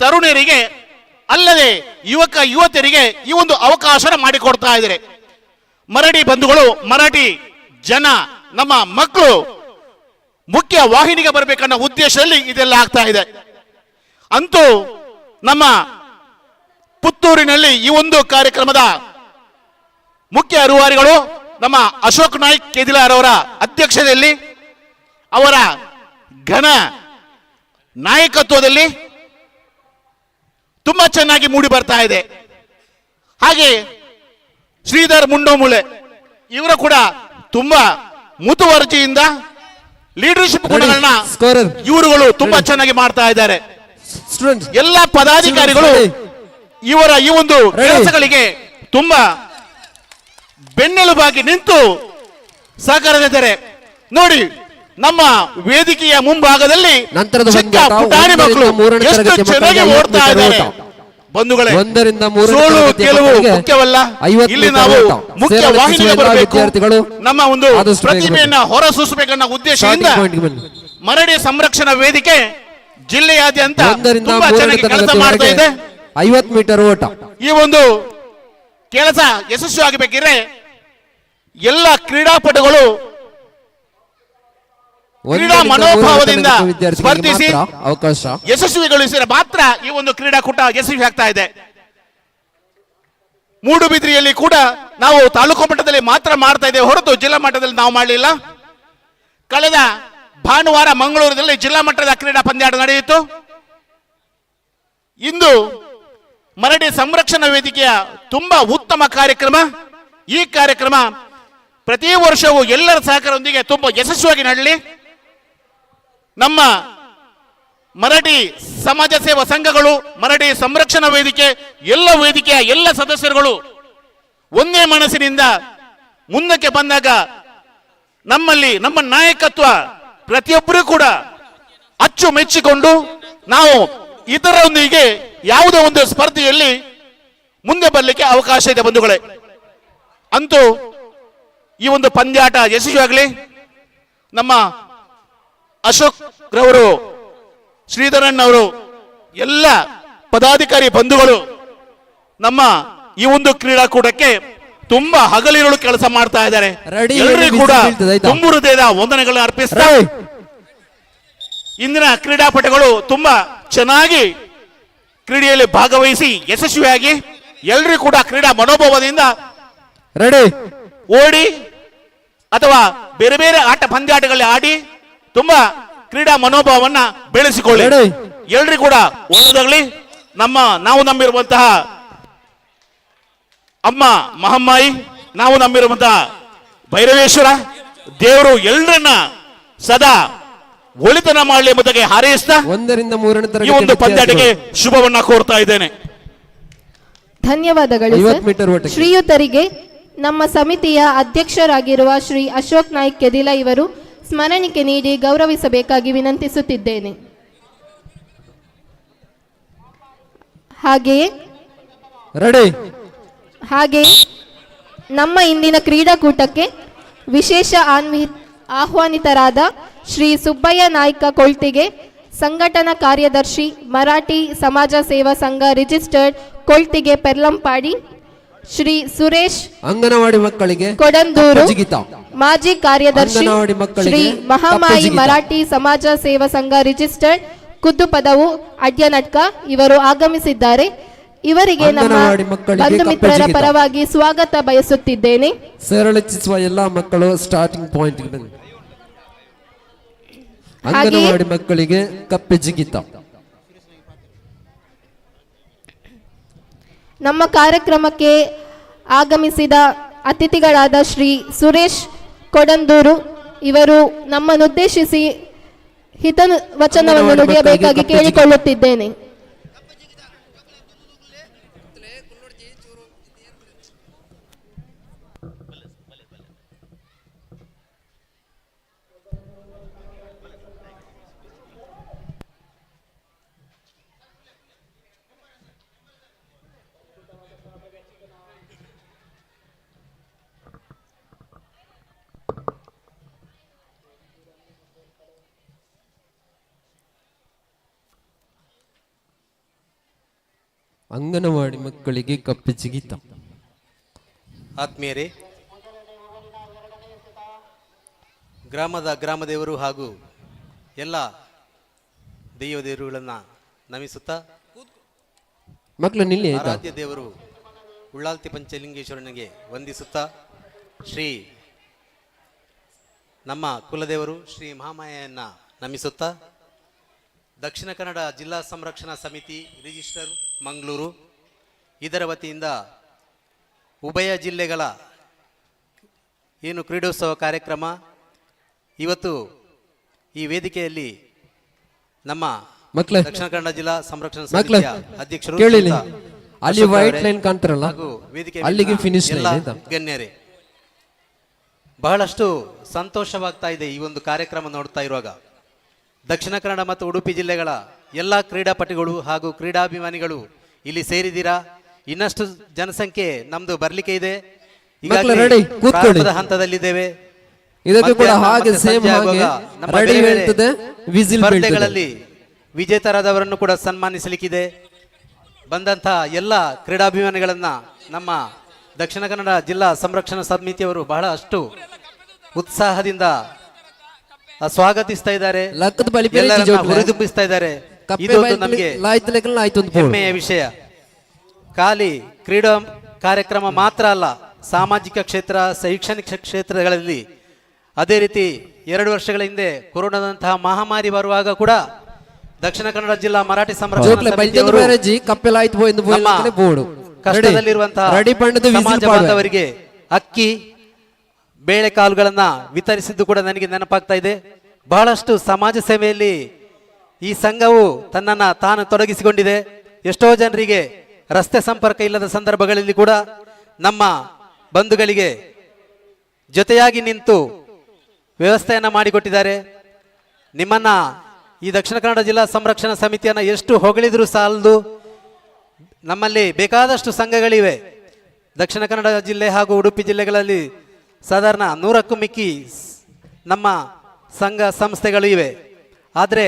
ತರುಣರಿಗೆ ಅಲ್ಲದೆ ಯುವತಿಯರಿಗೆ ಈ ಒಂದು ಅವಕಾಶ ಮಾಡಿಕೊಡ್ತಾ ಇದ್ದಾರೆ. ಮರಾಠಿ ಬಂಧುಗಳು, ಮರಾಠಿ ಜನ, ನಮ್ಮ ಮಕ್ಕಳು ಮುಖ್ಯ ವಾಹಿನಿಗೆ ಬರಬೇಕನ್ನೋ ಉದ್ದೇಶದಲ್ಲಿ ಇದೆಲ್ಲ ಆಗ್ತಾ ಇದೆ. ಅಂತೂ ನಮ್ಮ ಪುತ್ತೂರಿನಲ್ಲಿ ಈ ಒಂದು ಕಾರ್ಯಕ್ರಮದ ಮುಖ್ಯ ರೂವಾರಿಗಳು ನಮ್ಮ ಅಶೋಕ್ ನಾಯ್ಕ್ ಕೆದಿಲಾರ್ ಅವರ ಅಧ್ಯಕ್ಷತೆಯಲ್ಲಿ, ಅವರ ಘನ ನಾಯಕತ್ವದಲ್ಲಿ ತುಂಬಾ ಚೆನ್ನಾಗಿ ಮೂಡಿ ಬರ್ತಾ ಇದೆ. ಹಾಗೆ ಶ್ರೀಧರ್ ಮುಂಡೋಮುಳೆ ಇವರು ಕೂಡ ತುಂಬಾ ಮುತುವರ್ಜಿಯಿಂದ ಲೀಡರ್ಶಿಪ್ ಗುಣಗಳನ್ನ ಇವರುಗಳು ತುಂಬಾ ಚೆನ್ನಾಗಿ ಮಾಡ್ತಾ ಇದ್ದಾರೆ. ಎಲ್ಲ ಪದಾಧಿಕಾರಿಗಳು ಇವರ ಈ ಒಂದು ಕೆಲಸಗಳಿಗೆ ತುಂಬಾ ಬೆನ್ನೆಲುಬಾಗಿ ನಿಂತು ಸಹಕರಿಸಿದ್ದಾರೆ. ನೋಡಿ, ನಮ್ಮ ವೇದಿಕೆಯ ಮುಂಭಾಗದಲ್ಲಿ ಚಿಕ್ಕ ಪುಟಾಣಿ ಮಕ್ಕಳು ಎಷ್ಟು ಚೆನ್ನಾಗಿ ಓಡ್ತಾ ಇದ್ದಾರೆ. ಬಂಧುಗಳೇ, ಸೋಲು ಗೆಲುವು ಮುಖ್ಯವಲ್ಲ, ಇಲ್ಲಿ ನಾವು ಮುಖ್ಯ ವಾಹಿನಿಗೆ ಬರಬೇಕು, ನಮ್ಮ ಒಂದು ಪ್ರತಿಭೆಯನ್ನ ಹೊರಸೂಸಬೇಕನ್ನೋ ಉದ್ದೇಶದಿಂದ ಮರಡಿ ಸಂರಕ್ಷಣಾ ವೇದಿಕೆ ಜಿಲ್ಲೆಯಾದ್ಯಂತ ತುಂಬಾ ಚೆನ್ನಾಗಿ ಕೆಲಸ ಮಾಡ್ತಾ ಇದೆ. 50 ಮೀಟರ್ ಓಟ. ಈ ಒಂದು ಕೆಲಸ ಯಶಸ್ವಿ ಆಗಬೇಕಿದ್ರೆ ಎಲ್ಲ ಕ್ರೀಡಾಪಟುಗಳು ಕ್ರೀಡಾ ಮನೋಭಾವದಿಂದ ಸ್ಪರ್ಧಿಸಿ ಅವಕಾಶ ಯಶಸ್ವಿಗೊಳಿಸಿದರೆ ಮಾತ್ರ ಈ ಒಂದು ಕ್ರೀಡಾಕೂಟ ಯಶಸ್ವಿ ಆಗ್ತಾ ಇದೆ. ಮೂಡುಬಿದ್ರಿಯಲ್ಲಿ ಕೂಡ ನಾವು ತಾಲೂಕು ಮಟ್ಟದಲ್ಲಿ ಮಾತ್ರ ಮಾಡ್ತಾ ಇದ್ದೇವೆ ಹೊರತು ಜಿಲ್ಲಾ ಮಟ್ಟದಲ್ಲಿ ನಾವು ಮಾಡಲಿಲ್ಲ. ಕಳೆದ ಭಾನುವಾರ ಮಂಗಳೂರಿನಲ್ಲಿ ಜಿಲ್ಲಾ ಮಟ್ಟದ ಕ್ರೀಡಾ ಪಂದ್ಯಾಟ ನಡೆಯಿತು. ಇಂದು ಮರಡಿ ಸಂರಕ್ಷಣಾ ವೇದಿಕೆಯ ತುಂಬಾ ಉತ್ತಮ ಕಾರ್ಯಕ್ರಮ. ಈ ಕಾರ್ಯಕ್ರಮ ಪ್ರತಿ ವರ್ಷವೂ ಎಲ್ಲರ ಸಹಕಾರದೊಂದಿಗೆ ತುಂಬಾ ಯಶಸ್ವಿಯಾಗಿ ನಡೆಯಲಿ. ನಮ್ಮ ಮರಾಠಿ ಸಮಾಜ ಸೇವಾ ಸಂಘಗಳು, ಮರಾಠಿ ಸಂರಕ್ಷಣಾ ವೇದಿಕೆ, ಎಲ್ಲ ವೇದಿಕೆಯ ಎಲ್ಲ ಸದಸ್ಯರುಗಳು ಒಂದೇ ಮನಸ್ಸಿನಿಂದ ಮುಂದಕ್ಕೆ ಬಂದಾಗ ನಮ್ಮಲ್ಲಿ ನಮ್ಮ ನಾಯಕತ್ವ ಪ್ರತಿಯೊಬ್ಬರೂ ಕೂಡ ಅಚ್ಚುಮೆಚ್ಚಿಕೊಂಡು ನಾವು ಇದರೊಂದಿಗೆ ಯಾವುದೋ ಒಂದು ಸ್ಪರ್ಧೆಯಲ್ಲಿ ಮುಂದೆ ಬರಲಿಕ್ಕೆ ಅವಕಾಶ ಇದೆ. ಬಂಧುಗಳೇ, ಅಂತೂ ಈ ಒಂದು ಪಂದ್ಯಾಟ ಯಶಸ್ವಿಯಾಗಲಿ. ನಮ್ಮ ಅಶೋಕ್ ರವರು, ಶ್ರೀಧರನ್ ಅವರು, ಎಲ್ಲ ಪದಾಧಿಕಾರಿ ಬಂಧುಗಳು ನಮ್ಮ ಈ ಒಂದು ಕ್ರೀಡಾಕೂಟಕ್ಕೆ ತುಂಬಾ ಹಗಲಿರುಳು ಕೆಲಸ ಮಾಡ್ತಾ ಇದ್ದಾರೆ. ಎಲ್ಲರಿಗೂ ಕೂಡ ತುಂಬು ಹೃದಯದ ವಂದನೆಗಳನ್ನು ಅರ್ಪಿಸ್ತಾರೆ. ಇಂದಿನ ಕ್ರೀಡಾಪಟುಗಳು ತುಂಬಾ ಚೆನ್ನಾಗಿ ಕ್ರೀಡೆಯಲ್ಲಿ ಭಾಗವಹಿಸಿ ಯಶಸ್ವಿಯಾಗಿ ಎಲ್ಲರೂ ಕೂಡ ಕ್ರೀಡಾ ಮನೋಭಾವದಿಂದ ಓಡಿ ಅಥವಾ ಬೇರೆ ಬೇರೆ ಆಟ ಪಂದ್ಯಾಟಗಳಲ್ಲಿ ಆಡಿ ತುಂಬಾ ಕ್ರೀಡಾ ಮನೋಭಾವವನ್ನ ಬೆಳೆಸಿಕೊಳ್ಳಿ. ಎಲ್ರಿಗೂ ಕೂಡ ಒಳ್ಳೆದಾಗಲಿ. ನಾವು ನಂಬಿರುವಂತಹ ಅಮ್ಮ ಮಹಮ್ಮಾಯಿ, ನಾವು ನಂಬಿರುವಂತಹ ಭೈರವೇಶ್ವರ ದೇವರು ಎಲ್ಲರನ್ನ ಸದಾ ಒಳಿತನ ಮಾಡಲಿ ಎಂಬುದಾಗಿ ಹಾರೈಸ್ತಾ 1 ರಿಂದ 3ನೇ ಈ ಒಂದು ಪಂದ್ಯಾಟಕ್ಕೆ ಶುಭವನ್ನ ಕೋರ್ತಾ ಇದ್ದೇನೆ. ಧನ್ಯವಾದಗಳು ಸರ್. ಶ್ರೀಯುತರಿಗೆ ನಮ್ಮ ಸಮಿತಿಯ ಅಧ್ಯಕ್ಷರಾಗಿರುವ ಶ್ರೀ ಅಶೋಕ್ ನಾಯ್ಕ್ ಕೆದಿಲ ಇವರು ಸ್ಮರಣಿಕೆ ನೀಡಿ ಗೌರವಿಸಬೇಕಾಗಿ ವಿನಂತಿಸುತ್ತಿದ್ದೇನೆ. ಹಾಗೆಯೇ ನಮ್ಮ ಇಂದಿನ ಕ್ರೀಡಾಕೂಟಕ್ಕೆ ವಿಶೇಷ ಆಹ್ವಾನಿತರಾದ ಶ್ರೀ ಸುಬ್ಬಯ್ಯ ನಾಯ್ಕ ಕೊಳ್ತಿಗೆ, ಸಂಘಟನಾ ಕಾರ್ಯದರ್ಶಿ, ಮರಾಠಿ ಸಮಾಜ ಸೇವಾ ಸಂಘ ರಿಜಿಸ್ಟರ್ಡ್ ಕೊಳ್ತಿಗೆ ಪೆರ್ಲಂಪಾಡಿ, ಶ್ರೀ ಸುರೇಶ್ ಅಂಗನವಾಡಿ ಮಕ್ಕಳಿಗೆ ಕೊಡಂದೂರು, ಮಾಜಿ ಕಾರ್ಯದರ್ಶಿ ಶ್ರೀ ಮಹಾಮಾಯಿ ಮರಾಠಿ ಸಮಾಜ ಸೇವಾ ಸಂಘ ರಿಜಿಸ್ಟರ್ಡ್ ಕುದ್ದುಪದವು ಅಡ್ಯನಟ್ಕ ಇವರು ಆಗಮಿಸಿದ್ದಾರೆ. ಇವರಿಗೆ ನಮ್ಮ ಬಂಧು ಮಿತ್ರರ ಪರವಾಗಿ ಸ್ವಾಗತ ಬಯಸುತ್ತಿದ್ದೇನೆ. ಸರಳಿಸುವ ಎಲ್ಲ ಮಕ್ಕಳು ಸ್ಟಾರ್ಟಿಂಗ್ ಪಾಯಿಂಟ್ ಬನ್ನಿ. ಅಂಗನವಾಡಿ ಮಕ್ಕಳಿಗೆ ಕಪ್ಪೆ ಜಿಗಿತ. ನಮ್ಮ ಕಾರ್ಯಕ್ರಮಕ್ಕೆ ಆಗಮಿಸಿದ ಅತಿಥಿಗಳಾದ ಶ್ರೀ ಸುರೇಶ್ ಕೊಡಂದೂರು ಇವರು ನಮ್ಮನ್ನುದ್ದೇಶಿಸಿ ಹಿತವಚನವನ್ನು ನುಡಿಯಬೇಕಾಗಿ ಕೇಳಿಕೊಳ್ಳುತ್ತಿದ್ದೇನೆ. ಅಂಗನವಾಡಿ ಮಕ್ಕಳಿಗೆ ಕಪ್ಪೆ ಜಿಗಿತ. ಆತ್ಮೀಯರೇ, ಗ್ರಾಮದೇವರು ಹಾಗೂ ಎಲ್ಲ ದೈವ ದೇವರುಗಳನ್ನು ನಮಿಸುತ್ತಾ ಮಕ್ಕಳು ನಿಲ್ಲಿ ಆಯ್ತಾ? ಆರಾಧ್ಯ ದೇವರು ಉಳ್ಳಾಲ್ತಿ ಪಂಚಲಿಂಗೇಶ್ವರನಿಗೆ ವಂದಿಸುತ್ತಾ ಶ್ರೀ ನಮ್ಮ ಕುಲದೇವರು ಶ್ರೀ ಮಹಾಮಾಯೆಯನ್ನ ನಮಿಸುತ್ತಾ ದಕ್ಷಿಣ ಕನ್ನಡ ಜಿಲ್ಲಾ ಸಂರಕ್ಷಣಾ ಸಮಿತಿ ರಿಜಿಸ್ಟರ್ ಮಂಗಳೂರು ಇದರ ವತಿಯಿಂದ ಉಭಯ ಜಿಲ್ಲೆಗಳ ಏನು ಕ್ರೀಡೋತ್ಸವ ಕಾರ್ಯಕ್ರಮ ಇವತ್ತು ಈ ವೇದಿಕೆಯಲ್ಲಿ ನಮ್ಮ ದಕ್ಷಿಣ ಕನ್ನಡ ಜಿಲ್ಲಾ ಸಂರಕ್ಷಣಾ ಸಮಿತಿಯ ಅಧ್ಯಕ್ಷರು ಕೇಳಿಲಿ, ಅಲ್ಲಿ ವೈಟ್ ಲೈನ್ ಕಾಣ್ತಾರಲ್ಲ, ಅಲ್ಲಿಗೆ ಫಿನಿಶ್ ಗಣ್ಯರೇ, ಬಹಳಷ್ಟು ಸಂತೋಷವಾಗ್ತಾ ಇದೆ ಈ ಒಂದು ಕಾರ್ಯಕ್ರಮ ನೋಡ್ತಾ ಇರುವಾಗ. ದಕ್ಷಿಣ ಕನ್ನಡ ಮತ್ತು ಉಡುಪಿ ಜಿಲ್ಲೆಗಳ ಎಲ್ಲ ಕ್ರೀಡಾಪಟುಗಳು ಹಾಗೂ ಕ್ರೀಡಾಭಿಮಾನಿಗಳು ಇಲ್ಲಿ ಸೇರಿದ್ದೀರಾ. ಇನ್ನಷ್ಟು ಜನಸಂಖ್ಯೆ ನಮ್ದು ಬರ್ಲಿಕ್ಕೆ ಇದೆ. ಹಂತದಲ್ಲಿದ್ದೇವೆ. ಇದಕ್ಕೆ ಕೂಡ ಹಾಗೆ ಸೇಮ್ ಹಾಗೆ ರೆಡಿ ಹೇಳ್ತದೆ. ಸ್ಪರ್ಧೆಗಳಲ್ಲಿ ವಿಜೇತರಾದವರನ್ನು ಕೂಡ ಸನ್ಮಾನಿಸಲಿಕ್ಕಿದೆ. ಬಂದಂತಹ ಎಲ್ಲ ಕ್ರೀಡಾಭಿಮಾನಿಗಳನ್ನ ನಮ್ಮ ದಕ್ಷಿಣ ಕನ್ನಡ ಜಿಲ್ಲಾ ಸಂರಕ್ಷಣಾ ಸಮಿತಿಯವರು ಬಹಳಷ್ಟು ಉತ್ಸಾಹದಿಂದ ಸ್ವಾಗತಿಸ್ತಾ ಇದ್ದಾರೆ, ಹುರಿದುಂಬಿಸ್ತಾ ಇದ್ದಾರೆ. ಇದು ನಮಗೆ ಹೆಮ್ಮೆಯ ವಿಷಯ. ಖಾಲಿ ಕ್ರೀಡಾ ಕಾರ್ಯಕ್ರಮ ಮಾತ್ರ ಅಲ್ಲ, ಸಾಮಾಜಿಕ ಕ್ಷೇತ್ರ, ಶೈಕ್ಷಣಿಕ ಕ್ಷೇತ್ರಗಳಲ್ಲಿ ಅದೇ ರೀತಿ 2 ವರ್ಷಗಳ ಹಿಂದೆ ಕೊರೋನಾದಂತಹ ಮಹಾಮಾರಿ ಬರುವಾಗ ಕೂಡ ದಕ್ಷಿಣ ಕನ್ನಡ ಜಿಲ್ಲಾ ಮರಾಠಿ ಸಂರಕ್ಷಣಾ ಕಷ್ಟದಲ್ಲಿರುವಂತಹ ಸಮಾಜ ಬಾಂಧವರಿಗೆ ಅಕ್ಕಿ ಬೇಳೆಕಾಳುಗಳನ್ನ ವಿತರಿಸಿದ್ದು ಕೂಡ ನನಗೆ ನೆನಪಾಗ್ತಾ ಇದೆ. ಬಹಳಷ್ಟು ಸಮಾಜ ಸೇವೆಯಲ್ಲಿ ಈ ಸಂಘವು ತನ್ನನ್ನು ತಾನು ತೊಡಗಿಸಿಕೊಂಡಿದೆ. ಎಷ್ಟೋ ಜನರಿಗೆ ರಸ್ತೆ ಸಂಪರ್ಕ ಇಲ್ಲದ ಸಂದರ್ಭಗಳಲ್ಲಿ ಕೂಡ ನಮ್ಮ ಬಂಧುಗಳಿಗೆ ಜೊತೆಯಾಗಿ ನಿಂತು ವ್ಯವಸ್ಥೆಯನ್ನು ಮಾಡಿಕೊಟ್ಟಿದ್ದಾರೆ. ನಿಮ್ಮನ್ನ ಈ ದಕ್ಷಿಣ ಕನ್ನಡ ಜಿಲ್ಲಾ ಸಂರಕ್ಷಣಾ ಸಮಿತಿಯನ್ನು ಎಷ್ಟು ಹೊಗಳಿದ್ರು ಸಾಲದು. ನಮ್ಮಲ್ಲಿ ಬೇಕಾದಷ್ಟು ಸಂಘಗಳಿವೆ. ದಕ್ಷಿಣ ಕನ್ನಡ ಜಿಲ್ಲೆ ಹಾಗೂ ಉಡುಪಿ ಜಿಲ್ಲೆಗಳಲ್ಲಿ ಸಾಧಾರಣ 100ಕ್ಕೂ ಮಿಕ್ಕಿ ನಮ್ಮ ಸಂಘ ಸಂಸ್ಥೆಗಳು ಇವೆ. ಆದರೆ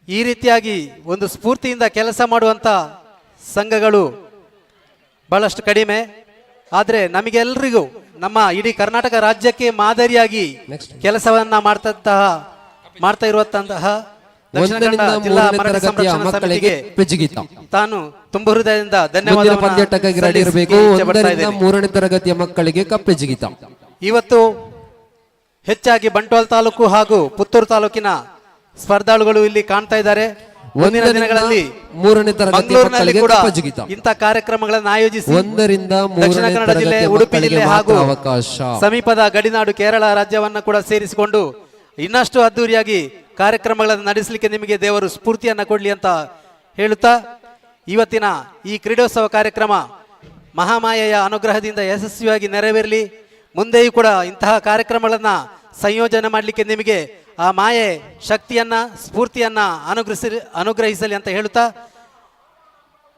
ಈ ರೀತಿಯಾಗಿ ಒಂದು ಸ್ಫೂರ್ತಿಯಿಂದ ಕೆಲಸ ಮಾಡುವಂಥ ಸಂಘಗಳು ಬಹಳಷ್ಟು ಕಡಿಮೆ. ಆದರೆ ನಮಗೆಲ್ಲರಿಗೂ ನಮ್ಮ ಇಡೀ ಕರ್ನಾಟಕ ರಾಜ್ಯಕ್ಕೆ ಮಾದರಿಯಾಗಿ ಕೆಲಸವನ್ನ ಮಾಡ್ತಾ ಇರುವಂತಹ ದಕ್ಷಿಣ ಕನ್ನಡ ಜಿಲ್ಲಾ ಮರಾಠಿ ಸಂರಕ್ಷಣಾ ಸಮಿತಿಗೆ ತಾನು ತುಂಬ ಹೃದಯದಿಂದ ಧನ್ಯವಾದ. 3ನೇ ತರಗತಿಯ ಮಕ್ಕಳಿಗೆ ಕಪ್ಪೆ ಜಿಗಿತ. ಇವತ್ತು ಹೆಚ್ಚಾಗಿ ಬಂಟ್ವಾಳ ತಾಲೂಕು ಹಾಗೂ ಪುತ್ತೂರು ತಾಲೂಕಿನ ಸ್ಪರ್ಧಾಳುಗಳು ಇಲ್ಲಿ ಕಾಣ್ತಾ ಇದ್ದಾರೆ. ಮುಂದಿನ ದಿನಗಳಲ್ಲಿ 3ನೇ ತರಗತಿಯ ಮಕ್ಕಳಿಗೆ ಕಪ್ಪೆ ಜಿಗಿತ ಇಂಥ ಕಾರ್ಯಕ್ರಮಗಳನ್ನು ಆಯೋಜಿಸಿ 1ರಿಂದ 3ನೇ ದಕ್ಷಿಣ ಕನ್ನಡ ಜಿಲ್ಲೆ, ಉಡುಪಿ ಜಿಲ್ಲೆ ಹಾಗೂ ಸಮೀಪದ ಗಡಿನಾಡು ಕೇರಳ ರಾಜ್ಯವನ್ನ ಕೂಡ ಸೇರಿಸಿಕೊಂಡು ಇನ್ನಷ್ಟು ಅದ್ದೂರಿಯಾಗಿ ಕಾರ್ಯಕ್ರಮಗಳನ್ನು ನಡೆಸಲಿಕ್ಕೆ ನಿಮಗೆ ದೇವರು ಸ್ಫೂರ್ತಿಯನ್ನ ಕೊಡ್ಲಿ ಅಂತ ಹೇಳುತ್ತಾ, ಇವತ್ತಿನ ಈ ಕ್ರೀಡೋತ್ಸವ ಕಾರ್ಯಕ್ರಮ ಮಹಾಮಾಯೆಯ ಅನುಗ್ರಹದಿಂದ ಯಶಸ್ವಿಯಾಗಿ ನೆರವೇರಲಿ. ಮುಂದೆಯೂ ಕೂಡ ಇಂತಹ ಕಾರ್ಯಕ್ರಮಗಳನ್ನ ಸಂಯೋಜನೆ ಮಾಡಲಿಕ್ಕೆ ನಿಮಗೆ ಆ ಮಾಯೆ ಶಕ್ತಿಯನ್ನ, ಸ್ಫೂರ್ತಿಯನ್ನ ಅನುಗ್ರಹಿಸಲಿ ಅಂತ ಹೇಳುತ್ತಾ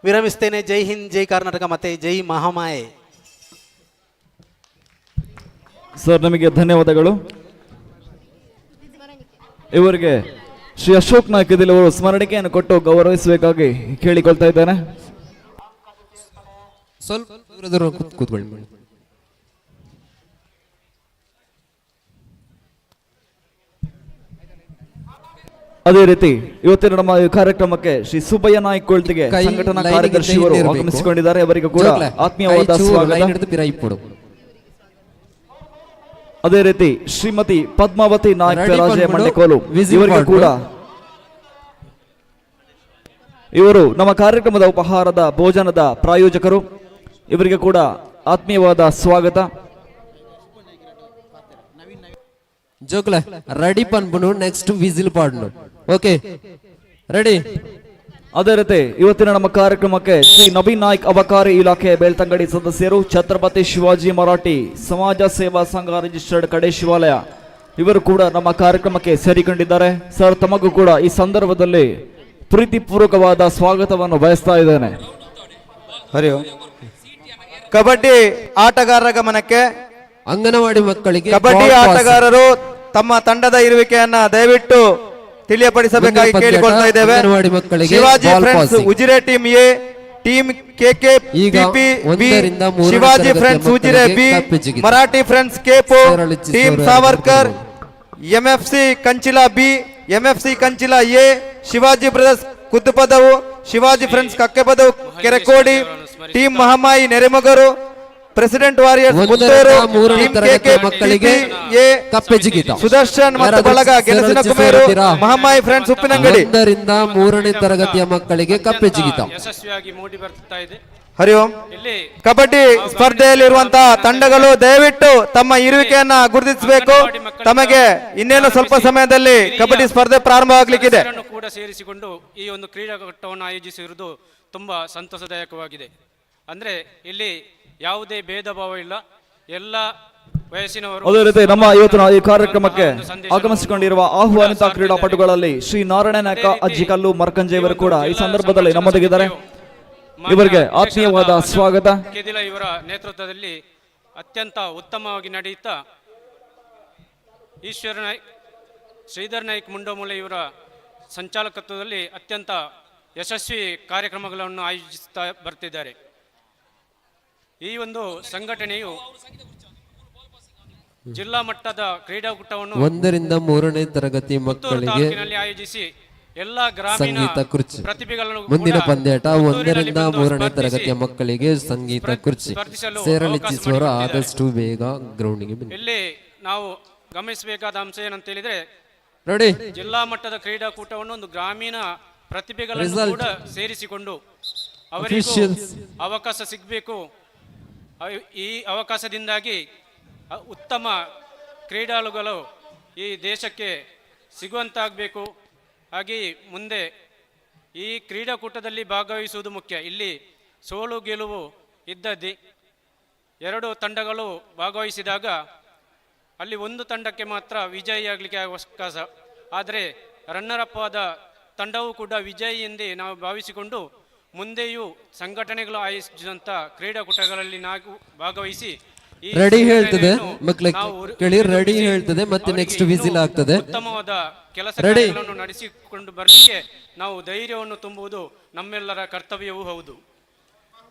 ವಿರಮಿಸ್ತೇನೆ. ಜೈ ಹಿಂದ್, ಜೈ ಕರ್ನಾಟಕ, ಮತ್ತೆ ಜೈ ಮಹಾಮಾಯೆ. ಸರ್, ನಮಗೆ ಧನ್ಯವಾದಗಳು. ಇವರಿಗೆ ಶ್ರೀ ಅಶೋಕ್ ನಾಯ್ಕ ಅವರು ಸ್ಮರಣಿಕೆಯನ್ನು ಕೊಟ್ಟು ಗೌರವಿಸಬೇಕಾಗಿ ಕೇಳಿಕೊಳ್ತಾ ಇದ್ದೇನೆ. ಸ್ವಲ್ಪ ಕೂತ್ಕೊಳ್ಳಿ. ಅದೇ ರೀತಿ ಇವತ್ತಿನ ನಮ್ಮ ಈ ಕಾರ್ಯಕ್ರಮಕ್ಕೆ ಶ್ರೀ ಸುಬ್ಬಯ್ಯ ನಾಯ್ಕ ಕೊಳ್ತಿಗೆ ಸಂಘಟನಾ ಕಾರ್ಯದರ್ಶಿಯವರು ಆಗಮಿಸಿಕೊಂಡಿದ್ದಾರೆ. ಅವರಿಗೆ ಕೂಡ ಆತ್ಮೀಯವಾದ ಸ್ವಾಗತ. ಅದೇ ರೀತಿ ಶ್ರೀಮತಿ ಪದ್ಮಾವತಿ ನಾಯ್ಕ ರಾಜೇ ಮಂಡೆಕೋಲು ಇವರಿಗೆ ಕೂಡ, ಇವರು ನಮ್ಮ ಕಾರ್ಯಕ್ರಮದ ಉಪಹಾರದ ಭೋಜನದ ಪ್ರಾಯೋಜಕರು. ಇವರಿಗೆ ಕೂಡ ಆತ್ಮೀಯವಾದ ಸ್ವಾಗತ. ಜೋಕ್ಲ ರೆಡಿ ಪನ್ಬುನು ನೆಕ್ಸ್ಟ್ ವಿಸಿಲ್ ಪಾಡ್ನು. Okay, ready. ಅದೇ ರೀತಿ ಇವತ್ತಿನ ನಮ್ಮ ಕಾರ್ಯಕ್ರಮಕ್ಕೆ ಶ್ರೀ ನವೀನ್ ನಾಯ್ಕ್ ಅಬಕಾರಿ ಇಲಾಖೆ ಬೆಳ್ತಂಗಡಿ ಸದಸ್ಯರು, ಛತ್ರಪತಿ ಶಿವಾಜಿ ಮರಾಠಿ ಸಮಾಜ ಸೇವಾ ಸಂಘ ರಿಜಿಸ್ಟರ್ಡ್ ಕಡೆ ಶಿವಾಲಯ ಇವರು ಕೂಡ ನಮ್ಮ ಕಾರ್ಯಕ್ರಮಕ್ಕೆ ಸೇರಿಕೊಂಡಿದ್ದಾರೆ. ಸರ್, ತಮಗೂ ಕೂಡ ಈ ಸಂದರ್ಭದಲ್ಲಿ ಪ್ರೀತಿಪೂರ್ವಕವಾದ ಸ್ವಾಗತವನ್ನು ಬಯಸ್ತಾ ಇದ್ದೇನೆ. ಹರಿ ಓಂ. ಕಬಡ್ಡಿ ಆಟಗಾರರ ಗಮನಕ್ಕೆ, ಅಂಗನವಾಡಿ ಮಕ್ಕಳಿಗೆ ಕಬಡ್ಡಿ ಆಟಗಾರರು ತಮ್ಮ ತಂಡದ ಇರುವಿಕೆಯನ್ನ ದಯವಿಟ್ಟು ತಿಳಿಯಪಡಿಸಬೇಕಾಗಿ ಮುಂದಿನ ಕೇಳಿಕೊಳ್ತಾ ಪಂದ್ಯಾಟ ಇದ್ದೇವೆ. ಅಂಗನವಾಡಿ ಮಕ್ಕಳಿಗೆ Shivaji ball friends passing. Ujire team A, team KK ಈಗ ಪಿಪಿ ಬಿ, 1 ರಿಂದ 3 ಶಿವಾಜಿ ತರಗತಿಯ ಫ್ರೆಂಡ್ಸ್ ಉಜಿರೆ ಬಿ, ಮಕ್ಕಳಿಗೆ ಕಪ್ಪು ಜಿಗಿತ. ಮರಾಠಿ ಫ್ರೆಂಡ್ಸ್ ಕೆಪೋ, ಸೇರಳಿಸಿ ಟೀಮ್ ಸೋರು ಸಾವರ್ಕರ್, ಯಾರು MFC Kanchila B, MFC Kanchila A, Shivaji brothers Kuddupadavu, Shivaji friends Kakkepadavu Kerekodi, team Mahammayi ನೆರೆಮಗರು, ಪ್ರೆಸಿಡೆಂಟ್ ವಾರಿಯರ್ಸ್ 1 ಮುತ್ತೂರು, ರಿಂದ 3 ಟೀಮ್ ತರಗತಿಯ ಕೆಕೆ ಮಕ್ಕಳಿಗೆ ಎ, ಕಪ್ಪೆ ಜಿಗಿತ. ಸುದರ್ಶನ್ ಮತ್ತು ಯಾರಾದ್ರೂ ಬಳಗ ಗೆಣಸಿನ ಸೇರಳಿಸಿ ಕುಮೇರು, ಸೋರುತ್ತೀರಾ? ಮಹಮ್ಮಾಯಿ ಫ್ರೆಂಡ್ಸ್ ಉಪ್ಪಿನಂಗಡಿ. 1 ರಿಂದ 3ನೇ ತರಗತಿಯ ಮಕ್ಕಳಿಗೆ ಕಪ್ಪೆ ಜಿಗಿತ. ಯಶಸ್ವಿಯಾಗಿ ಮೂಡಿ ಬರ್ತಾ ಇದೆ. ಹರಿ ಓಂ. ಇಲ್ಲಿ ಕಬಡ್ಡಿ ಸ್ಪರ್ಧೆಯಲ್ಲಿರುವಂತಹ ತಂಡಗಳು ದಯವಿಟ್ಟು ತಮ್ಮ ಇರುವಿಕೆಯನ್ನ ಗುರುತಿಸಬೇಕು. ತಮಗೆ ಇನ್ನೇನು ಸ್ವಲ್ಪ ಸಮಯದಲ್ಲಿ ಕಬಡ್ಡಿ ಸ್ಪರ್ಧೆ ಪ್ರಾರಂಭವಾಗಲಿಕ್ಕಿದೆ. ಸದಸ್ಯರನ್ನು ಕೂಡ ಸೇರಿಸಿಕೊಂಡು ಈ ಒಂದು ಕ್ರೀಡಾಕೂಟವನ್ನು ಆಯೋಜಿಸಿರುವುದು ತುಂಬಾ ಸಂತಸದಾಯಕವಾಗಿದೆ. ಅಂದ್ರೆ ಇಲ್ಲಿ ಯಾವುದೇ ಭೇದ ಭಾವ ಇಲ್ಲ, ಎಲ್ಲ ವಯಸ್ಸಿನವರು. ಅದೇ ರೀತಿ ನಮ್ಮ ಇವತ್ತಿನ ಈ ಕಾರ್ಯಕ್ರಮಕ್ಕೆ ಆಗಮಿಸಿಕೊಂಡಿರುವ ಆಹ್ವಾನಿತ ಕ್ರೀಡಾಪಟುಗಳಲ್ಲಿ ಶ್ರೀ ನಾರಾಯಣ ನಾಯಕ ಅಜ್ಜಿಕಲ್ಲು ಮರ್ಕಂಜೆ ಇವರು ಕೂಡ ಈ ಸಂದರ್ಭದಲ್ಲಿ ನಮ್ಮೊಂದಿಗಿದ್ದಾರೆ. ಇವರಿಗೆ ಆತ್ಮೀಯವಾದ ಸ್ವಾಗತ. ಕೆದಿಲ ಇವರ ನೇತೃತ್ವದಲ್ಲಿ ಅತ್ಯಂತ ಉತ್ತಮವಾಗಿ ನಡೆಯುತ್ತಾ ಈಶ್ವರ ನಾಯ್ಕ್, ಶ್ರೀಧರ್ ನಾಯ್ಕ್ ಮುಂಡಮೂಲೆ ಇವರ ಸಂಚಾಲಕತ್ವದಲ್ಲಿ ಅತ್ಯಂತ ಯಶಸ್ವಿ ಕಾರ್ಯಕ್ರಮಗಳನ್ನು ಆಯೋಜಿಸುತ್ತಾ ಬರ್ತಿದ್ದಾರೆ. ಈ ಒಂದು ಸಂಘಟನೆಯು ಜಿಲ್ಲಾ ಮಟ್ಟದ ಕ್ರೀಡಾಕೂಟವನ್ನು 1 ರಿಂದ 3ನೇ ತರಗತಿ ಮಕ್ಕಳಿಗೆ ತಾಲೂಕಿನಲ್ಲಿ ಆಯೋಜಿಸಿ ಎಲ್ಲ ಗ್ರಾಮೀಣ ಸಂಗೀತ ಕುರ್ಚಿ. ಪ್ರತಿಭೆಗಳನ್ನು ಮುಂದಿನ ಕೂಡ ಪಂದ್ಯಾಟ 1 ರಿಂದ ಬಂದು 3ನೇ ಸ್ಪರ್ಧಿಸಿ ತರಗತಿಯ ಮಕ್ಕಳಿಗೆ ಸಂಗೀತ ಕುರ್ಚಿ. ಸ್ಪರ್ಧಿಸಲು ಸೇರಳಿಸಿಸುವವರು ಅವಕಾಶ ಆದಷ್ಟು ಬೇಗ ಗ್ರೌಂಡಿಗೆ ಬನ್ನಿ. ಇಲ್ಲಿ ನಾವು ಗಮನಿಸಬೇಕಾದ ಅಂಶ ಏನಂತ ಹೇಳಿದ್ರೆ, ರೆಡಿ ಜಿಲ್ಲಾ ಮಟ್ಟದ ಕ್ರೀಡಾಕೂಟವನ್ನು ಒಂದು ಗ್ರಾಮೀಣ ಪ್ರತಿಭೆಗಳನ್ನು Result. ಕೂಡ ಸೇರಿಸಿಕೊಂಡು ಅವರಿಗೂ Officials. ಅವಕಾಶ ಸಿಗಬೇಕು. ಈ ಅವಕಾಶದಿಂದಾಗಿ ಉತ್ತಮ ಕ್ರೀಡಾಳುಗಳು ಈ ದೇಶಕ್ಕೆ ಸಿಗುವಂತಾಗಬೇಕು. ಹಾಗೆಯೇ ಮುಂದೆ ಈ ಕ್ರೀಡಾಕೂಟದಲ್ಲಿ ಭಾಗವಹಿಸುವುದು ಮುಖ್ಯ. ಇಲ್ಲಿ ಸೋಲು ಗೆಲುವು ಇದ್ದದ್ದೇ. 2 ತಂಡಗಳು ಭಾಗವಹಿಸಿದಾಗ ಅಲ್ಲಿ ಒಂದು ತಂಡಕ್ಕೆ ಮಾತ್ರ ವಿಜಯಿಯಾಗಲಿಕ್ಕೆ ಅವಕಾಶ. ಆದರೆ ರನ್ನರ್ ಅಪ್ ಆದ ತಂಡವೂ ಕೂಡ ವಿಜಯಿ ಎಂದೇ ನಾವು ಭಾವಿಸಿಕೊಂಡು ಮುಂದೆಯೂ ಸಂಘಟನೆಗಳು ಆಯೋಜಿಸಿದಂಥ ಕ್ರೀಡಾಕೂಟಗಳಲ್ಲಿ ನಾವು ಭಾಗವಹಿಸಿ ಈ ರೆಡಿ ಹೇಳ್ತದೆ ಸಂಘಟನೆಯನ್ನು ಮಕ್ಕಳಿಗೆ ನಾವು ಕೇಳಿ, ರೆಡಿ ರೂಪಿಸಿ ಹೇಳ್ತದೆ ಮತ್ತೆ ಅವರಿಗೆ ನೆಕ್ಸ್ಟ್ ಇನ್ನೂ ವಿಸಿಲ್ ಆಗ್ತದೆ. ಉತ್ತಮವಾದ ಕೆಲಸ ರೆಡಿ ಕಾರ್ಯಗಳನ್ನು ನಡೆಸಿಕೊಂಡು ಬರಲಿಕ್ಕೆ ನಾವು ಧೈರ್ಯವನ್ನು ತುಂಬುವುದು ನಮ್ಮೆಲ್ಲರ ಕರ್ತವ್ಯವೂ ಹೌದು.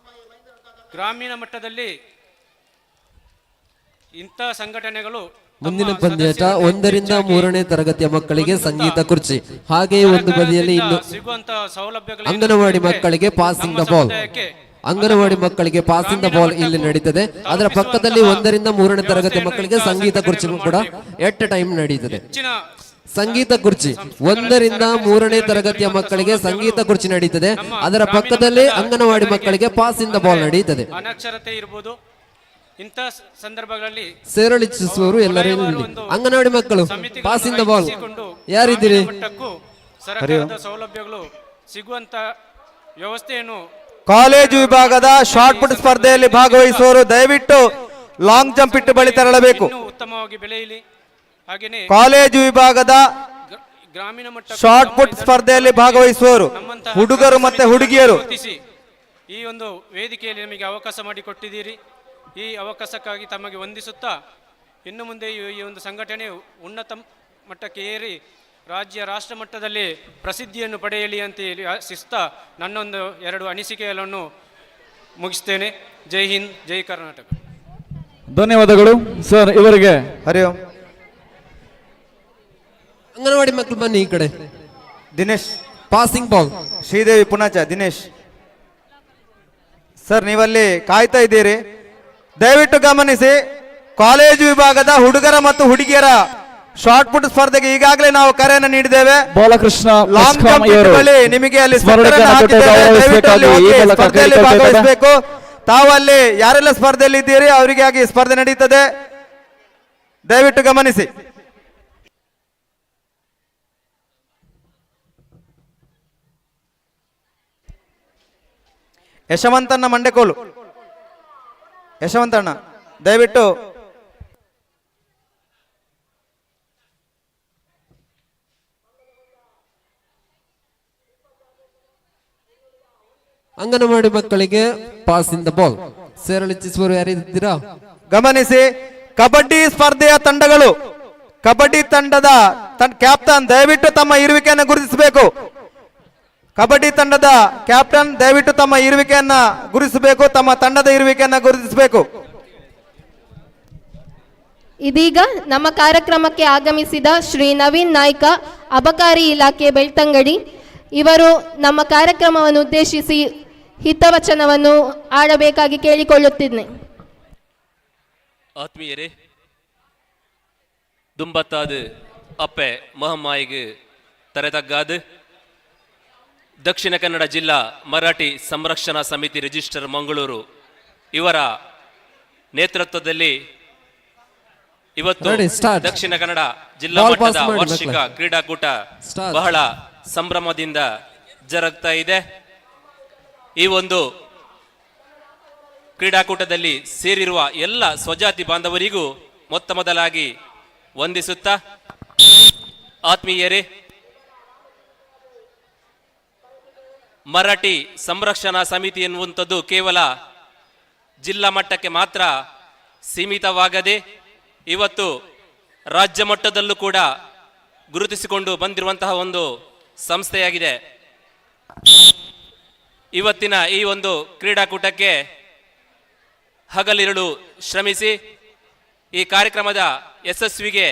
ಗ್ರಾಮೀಣ ಮಟ್ಟದಲ್ಲಿ ಇಂಥ ಸಂಘಟನೆಗಳು ಮುಂದಿನ ಪಂದ್ಯಾಟ 1 ರಿಂದ 3ನೇ ತರಗತಿಯ ಮಕ್ಕಳಿಗೆ ಸಂಗೀತ ಕುರ್ಚಿ. ಹಾಗೆಯೇ ಒಂದು ಬದಿಯಲ್ಲಿ ಇನ್ನು ಸಿಗುವಂತಹ ಸೌಲಭ್ಯಗಳು ಅಂಗನವಾಡಿ ಮಕ್ಕಳಿಗೆ ಪಾಸಿಂಗ್ ದ ಬಾಲ್. ಅಂಗನವಾಡಿ ಮಕ್ಕಳಿಗೆ ಪಾಸಿಂಗ್ ದ ಬಾಲ್ ಇಲ್ಲಿ ನಡೀತದೆ. ಅದರ ಪಕ್ಕದಲ್ಲಿ 1 ರಿಂದ 3ನೇ ತರಗತಿ ಮಕ್ಕಳಿಗೆ ಸಂಗೀತ ಕುರ್ಚಿ ಕೂಡ ಎಟ್ ಟೈಮ್ ನಡೀತದೆ. ಸಂಗೀತ ಕುರ್ಚಿ 1 ರಿಂದ 3ನೇ ತರಗತಿಯ ಮಕ್ಕಳಿಗೆ ಸಂಗೀತ ಕುರ್ಚಿ ನಡೀತದೆ. ಅದರ ಪಕ್ಕದಲ್ಲಿ ಅಂಗನವಾಡಿ ಮಕ್ಕಳಿಗೆ ಪಾಸಿಂಗ್ ದ ಬಾಲ್ ನಡೀತದೆ. ಅನಕ್ಷರತೆ ಇರಬಹುದು. ಇಂಥ ಸಂದರ್ಭಗಳಲ್ಲಿ ಸೇರಳಿಸುವವರು ಎಲ್ಲರೂ ಇಲ್ಲಿ. ಅಂಗನವಾಡಿ ಮಕ್ಕಳು ಪಾಸಿಂಗ್ ದ ಬಾಲ್ ಯಾರಿದ್ದೀರಿ? ಸರ್ಕಾರದ ಸೌಲಭ್ಯಗಳು ಸಿಗುವಂತ ವ್ಯವಸ್ಥೆಯನ್ನು ಕಾಲೇಜು ವಿಭಾಗದ ಶಾರ್ಟ್ ಪುಟ್ ಸ್ಪರ್ಧೆಯಲ್ಲಿ ಭಾಗವಹಿಸುವವರು ದಯವಿಟ್ಟು ಲಾಂಗ್ ಜಂಪ್ ಇಟ್ಟು ಬಳಿ ತೆರಳಬೇಕು. ಉತ್ತಮವಾಗಿ ಬೆಳೆಯಲಿ. ಹಾಗೇನೆ ಕಾಲೇಜು ವಿಭಾಗದ ಗ್ರಾಮೀಣ ಮಟ್ಟ ಶಾರ್ಟ್ ಪುಟ್ ಸ್ಪರ್ಧೆಯಲ್ಲಿ ಭಾಗವಹಿಸುವವರು ಹುಡುಗರು ಮತ್ತೆ ಹುಡುಗಿಯರು. ಈ ಒಂದು ವೇದಿಕೆಯಲ್ಲಿ ನಮಗೆ ಅವಕಾಶ ಮಾಡಿಕೊಟ್ಟಿದ್ದೀರಿ. ಈ ಅವಕಾಶಕ್ಕಾಗಿ ತಮಗೆ ವಂದಿಸುತ್ತಾ ಇನ್ನು ಮುಂದೆ ಈ ಒಂದು ಸಂಘಟನೆಯು ಉನ್ನತ ಮಟ್ಟಕ್ಕೆ ಏರಿ ರಾಜ್ಯ ರಾಷ್ಟ್ರ ಮಟ್ಟದಲ್ಲಿ ಪ್ರಸಿದ್ಧಿಯನ್ನು ಪಡೆಯಲಿ ಅಂತ ಹೇಳಿ ಆಶಿಸ್ತಾ ನನ್ನೊಂದು 2 ಅನಿಸಿಕೆಗಳನ್ನು ಮುಗಿಸ್ತೇನೆ. ಜೈ ಹಿಂದ್, ಜೈ ಕರ್ನಾಟಕ. ಧನ್ಯವಾದಗಳು ಸರ್ ಇವರಿಗೆ. ಹರಿ ಓಂ. ಅಂಗನವಾಡಿ ಮಕ್ಕಳು ಬನ್ನಿ ಈ ಕಡೆ. Dinesh passing ball. Sridevi Punacha. Dinesh sir ನೀವಲ್ಲಿ ಕಾಯ್ತಾ ಇದ್ದೀರಿ. ದಯವಿಟ್ಟು ಗಮನಿಸಿ, ಕಾಲೇಜು ವಿಭಾಗದ ಹುಡುಗರ ಮತ್ತು ಹುಡುಗಿಯರ ಶಾರ್ಟ್ ಪುಟ್ ಸ್ಪರ್ಧೆಗೆ ಈಗಾಗಲೇ ನಾವು ಕರೆಯನ್ನು ನೀಡಿದ್ದೇವೆ. ಬಾಲಕೃಷ್ಣ ಲಾಂಗ್ ಜಂಪ್ ಬಳಿ ನಿಮಗೆ ಅಲ್ಲಿ ಸ್ಪರ್ಧೆಯಲ್ಲಿ ಭಾಗವಹಿಸಬೇಕು. ತಾವು ಅಲ್ಲಿ ಯಾರೆಲ್ಲ ಸ್ಪರ್ಧೆಯಲ್ಲಿ ಇದ್ದೀರಿ ಅವರಿಗಾಗಿ ಸ್ಪರ್ಧೆ ನಡೀತದೆ, ದಯವಿಟ್ಟು ಗಮನಿಸಿ. ಯಶವಂತಣ್ಣ ಮಂಡೆಕೋಲು. ಯಶವಂತಣ್ಣ ದಯವಿಟ್ಟು ಅಂಗನವಾಡಿ ಮಕ್ಕಳಿಗೆ ಪಾಸ್ ಇನ್ ದ ಬಾಲ್. ಸೇರಳಿಸುವವರು ಯಾರಿದ್ದೀರಾ? ಗಮನಿಸಿ, ಕಬಡ್ಡಿ ಸ್ಪರ್ಧೆಯ ತಂಡಗಳು ಕಬಡ್ಡಿ ತಂಡದ ಕ್ಯಾಪ್ಟನ್ ದಯವಿಟ್ಟು ತಮ್ಮ ಇರುವಿಕೆಯನ್ನು ಗುರುತಿಸಬೇಕು. ಕಬಡ್ಡಿ ತಂಡದ ಕ್ಯಾಪ್ಟನ್ ದಯವಿಟ್ಟು ತಮ್ಮ ಇರುವಿಕೆಯನ್ನ ಗುರುತಿಸಬೇಕು, ತಮ್ಮ ತಂಡದ ಇರುವಿಕೆಯನ್ನ ಗುರುತಿಸಬೇಕು. ಇದೀಗ ನಮ್ಮ ಕಾರ್ಯಕ್ರಮಕ್ಕೆ ಆಗಮಿಸಿದ ಶ್ರೀ ನವೀನ್ ನಾಯ್ಕ, ಅಬಕಾರಿ ಇಲಾಖೆ ಬೆಳ್ತಂಗಡಿ, ಇವರು ನಮ್ಮ ಕಾರ್ಯಕ್ರಮವನ್ನು ಉದ್ದೇಶಿಸಿ ಹಿತವಚನವನ್ನು ಆಡಬೇಕಾಗಿ ಕೇಳಿಕೊಳ್ಳುತ್ತಿದ್ದೇನೆ. ಆತ್ಮೀಯರೇ, ದುಂಬತ್ತಾದ ಅಪ್ಪೆ ಮಹಮ್ಮಾಯಿಗೆ ತರೆತಗ್ಗಾದ ದಕ್ಷಿಣ ಕನ್ನಡ ಜಿಲ್ಲಾ ಮರಾಠಿ ಸಂರಕ್ಷಣಾ ಸಮಿತಿ ರಿಜಿಸ್ಟರ್ ಮಂಗಳೂರು ಇವರ ನೇತೃತ್ವದಲ್ಲಿ ಇವತ್ತು ದಕ್ಷಿಣ ಕನ್ನಡ ಜಿಲ್ಲಾ ಮಟ್ಟದ ವಾರ್ಷಿಕ ಕ್ರೀಡಾಕೂಟ ಬಹಳ ಸಂಭ್ರಮದಿಂದ ಜರುಗ್ತಾ ಇದೆ. ಈ ಒಂದು ಕ್ರೀಡಾಕೂಟದಲ್ಲಿ ಸೇರಿರುವ ಎಲ್ಲ ಸ್ವಜಾತಿ ಬಾಂಧವರಿಗೂ ಮೊತ್ತ ಮೊದಲಾಗಿ ವಂದಿಸುತ್ತಾ, ಆತ್ಮೀಯರೇ, ಮರಾಠಿ ಸಂರಕ್ಷಣಾ ಸಮಿತಿ ಎನ್ನುವಂಥದ್ದು ಕೇವಲ ಜಿಲ್ಲಾ ಮಟ್ಟಕ್ಕೆ ಮಾತ್ರ ಸೀಮಿತವಾಗದೆ ಇವತ್ತು ರಾಜ್ಯ ಮಟ್ಟದಲ್ಲೂ ಕೂಡ ಗುರುತಿಸಿಕೊಂಡು ಬಂದಿರುವಂತಹ ಒಂದು ಸಂಸ್ಥೆಯಾಗಿದೆ. ಇವತ್ತಿನ ಈ ಒಂದು ಕ್ರೀಡಾಕೂಟಕ್ಕೆ ಹಗಲಿರುಳು ಶ್ರಮಿಸಿ ಈ ಕಾರ್ಯಕ್ರಮದ ಯಶಸ್ವಿಗೆ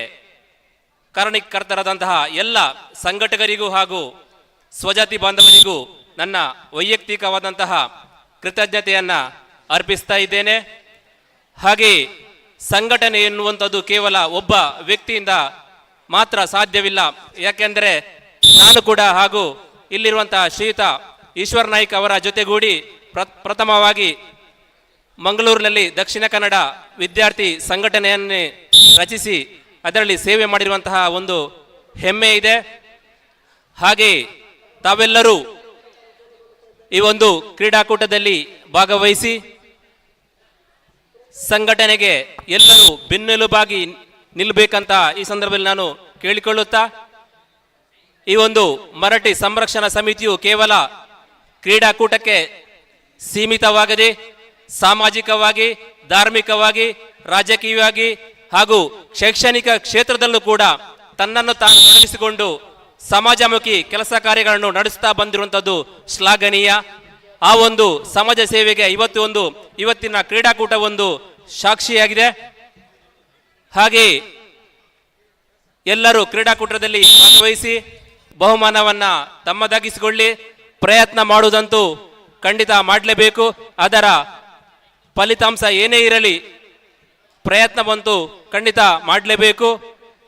ಕಾರಣೀಕರ್ತರಾದಂತಹ ಎಲ್ಲ ಸಂಘಟಕರಿಗೂ ಹಾಗೂ ಸ್ವಜಾತಿ ಬಾಂಧವರಿಗೂ ನನ್ನ ವೈಯಕ್ತಿಕವಾದಂತಹ ಕೃತಜ್ಞತೆಯನ್ನು ಅರ್ಪಿಸ್ತಾ ಇದ್ದೇನೆ. ಹಾಗೆ ಸಂಘಟನೆ ಎನ್ನುವಂಥದ್ದು ಕೇವಲ ಒಬ್ಬ ವ್ಯಕ್ತಿಯಿಂದ ಮಾತ್ರ ಸಾಧ್ಯವಿಲ್ಲ. ಯಾಕೆಂದರೆ ನಾನು ಕೂಡ ಹಾಗೂ ಇಲ್ಲಿರುವಂತಹ ಶ್ರೀಯುತ ಈಶ್ವರ್ ನಾಯ್ಕ್ ಅವರ ಜೊತೆಗೂಡಿ ಪ್ರಥಮವಾಗಿ ಮಂಗಳೂರಿನಲ್ಲಿ ದಕ್ಷಿಣ ಕನ್ನಡ ವಿದ್ಯಾರ್ಥಿ ಸಂಘಟನೆಯನ್ನೇ ರಚಿಸಿ ಅದರಲ್ಲಿ ಸೇವೆ ಮಾಡಿರುವಂತಹ ಒಂದು ಹೆಮ್ಮೆ ಇದೆ. ಹಾಗೆ ತಾವೆಲ್ಲರೂ ಈ ಒಂದು ಕ್ರೀಡಾಕೂಟದಲ್ಲಿ ಭಾಗವಹಿಸಿ ಸಂಘಟನೆಗೆ ಎಲ್ಲರೂ ಬೆನ್ನೆಲುಬಾಗಿ ನಿಲ್ಲಬೇಕಂತ ಈ ಸಂದರ್ಭದಲ್ಲಿ ನಾನು ಕೇಳಿಕೊಳ್ಳುತ್ತಾ, ಈ ಒಂದು ಮರಾಠಿ ಸಂರಕ್ಷಣಾ ಸಮಿತಿಯು ಕೇವಲ ಕ್ರೀಡಾಕೂಟಕ್ಕೆ ಸೀಮಿತವಾಗದೆ ಸಾಮಾಜಿಕವಾಗಿ, ಧಾರ್ಮಿಕವಾಗಿ, ರಾಜಕೀಯವಾಗಿ ಹಾಗೂ ಶೈಕ್ಷಣಿಕ ಕ್ಷೇತ್ರದಲ್ಲೂ ಕೂಡ ತನ್ನನ್ನು ತಾನು ತೊಡಗಿಸಿಕೊಂಡು ಸಮಾಜಮುಖಿ ಕೆಲಸ ಕಾರ್ಯಗಳನ್ನು ನಡೆಸ್ತಾ ಬಂದಿರುವಂಥದ್ದು ಶ್ಲಾಘನೀಯ. ಆ ಒಂದು ಸಮಾಜ ಸೇವೆಗೆ ಇವತ್ತಿನ ಕ್ರೀಡಾಕೂಟ ಒಂದು ಸಾಕ್ಷಿಯಾಗಿದೆ. ಹಾಗೆ ಎಲ್ಲರೂ ಕ್ರೀಡಾಕೂಟದಲ್ಲಿ ಭಾಗವಹಿಸಿ ಬಹುಮಾನವನ್ನ ತಮ್ಮದಾಗಿಸಿಕೊಳ್ಳಿ. ಪ್ರಯತ್ನ ಮಾಡುವುದಂತೂ ಖಂಡಿತ ಮಾಡಲೇಬೇಕು. ಅದರ ಫಲಿತಾಂಶ ಏನೇ ಇರಲಿ ಪ್ರಯತ್ನವಂತೂ ಖಂಡಿತ ಮಾಡಲೇಬೇಕು.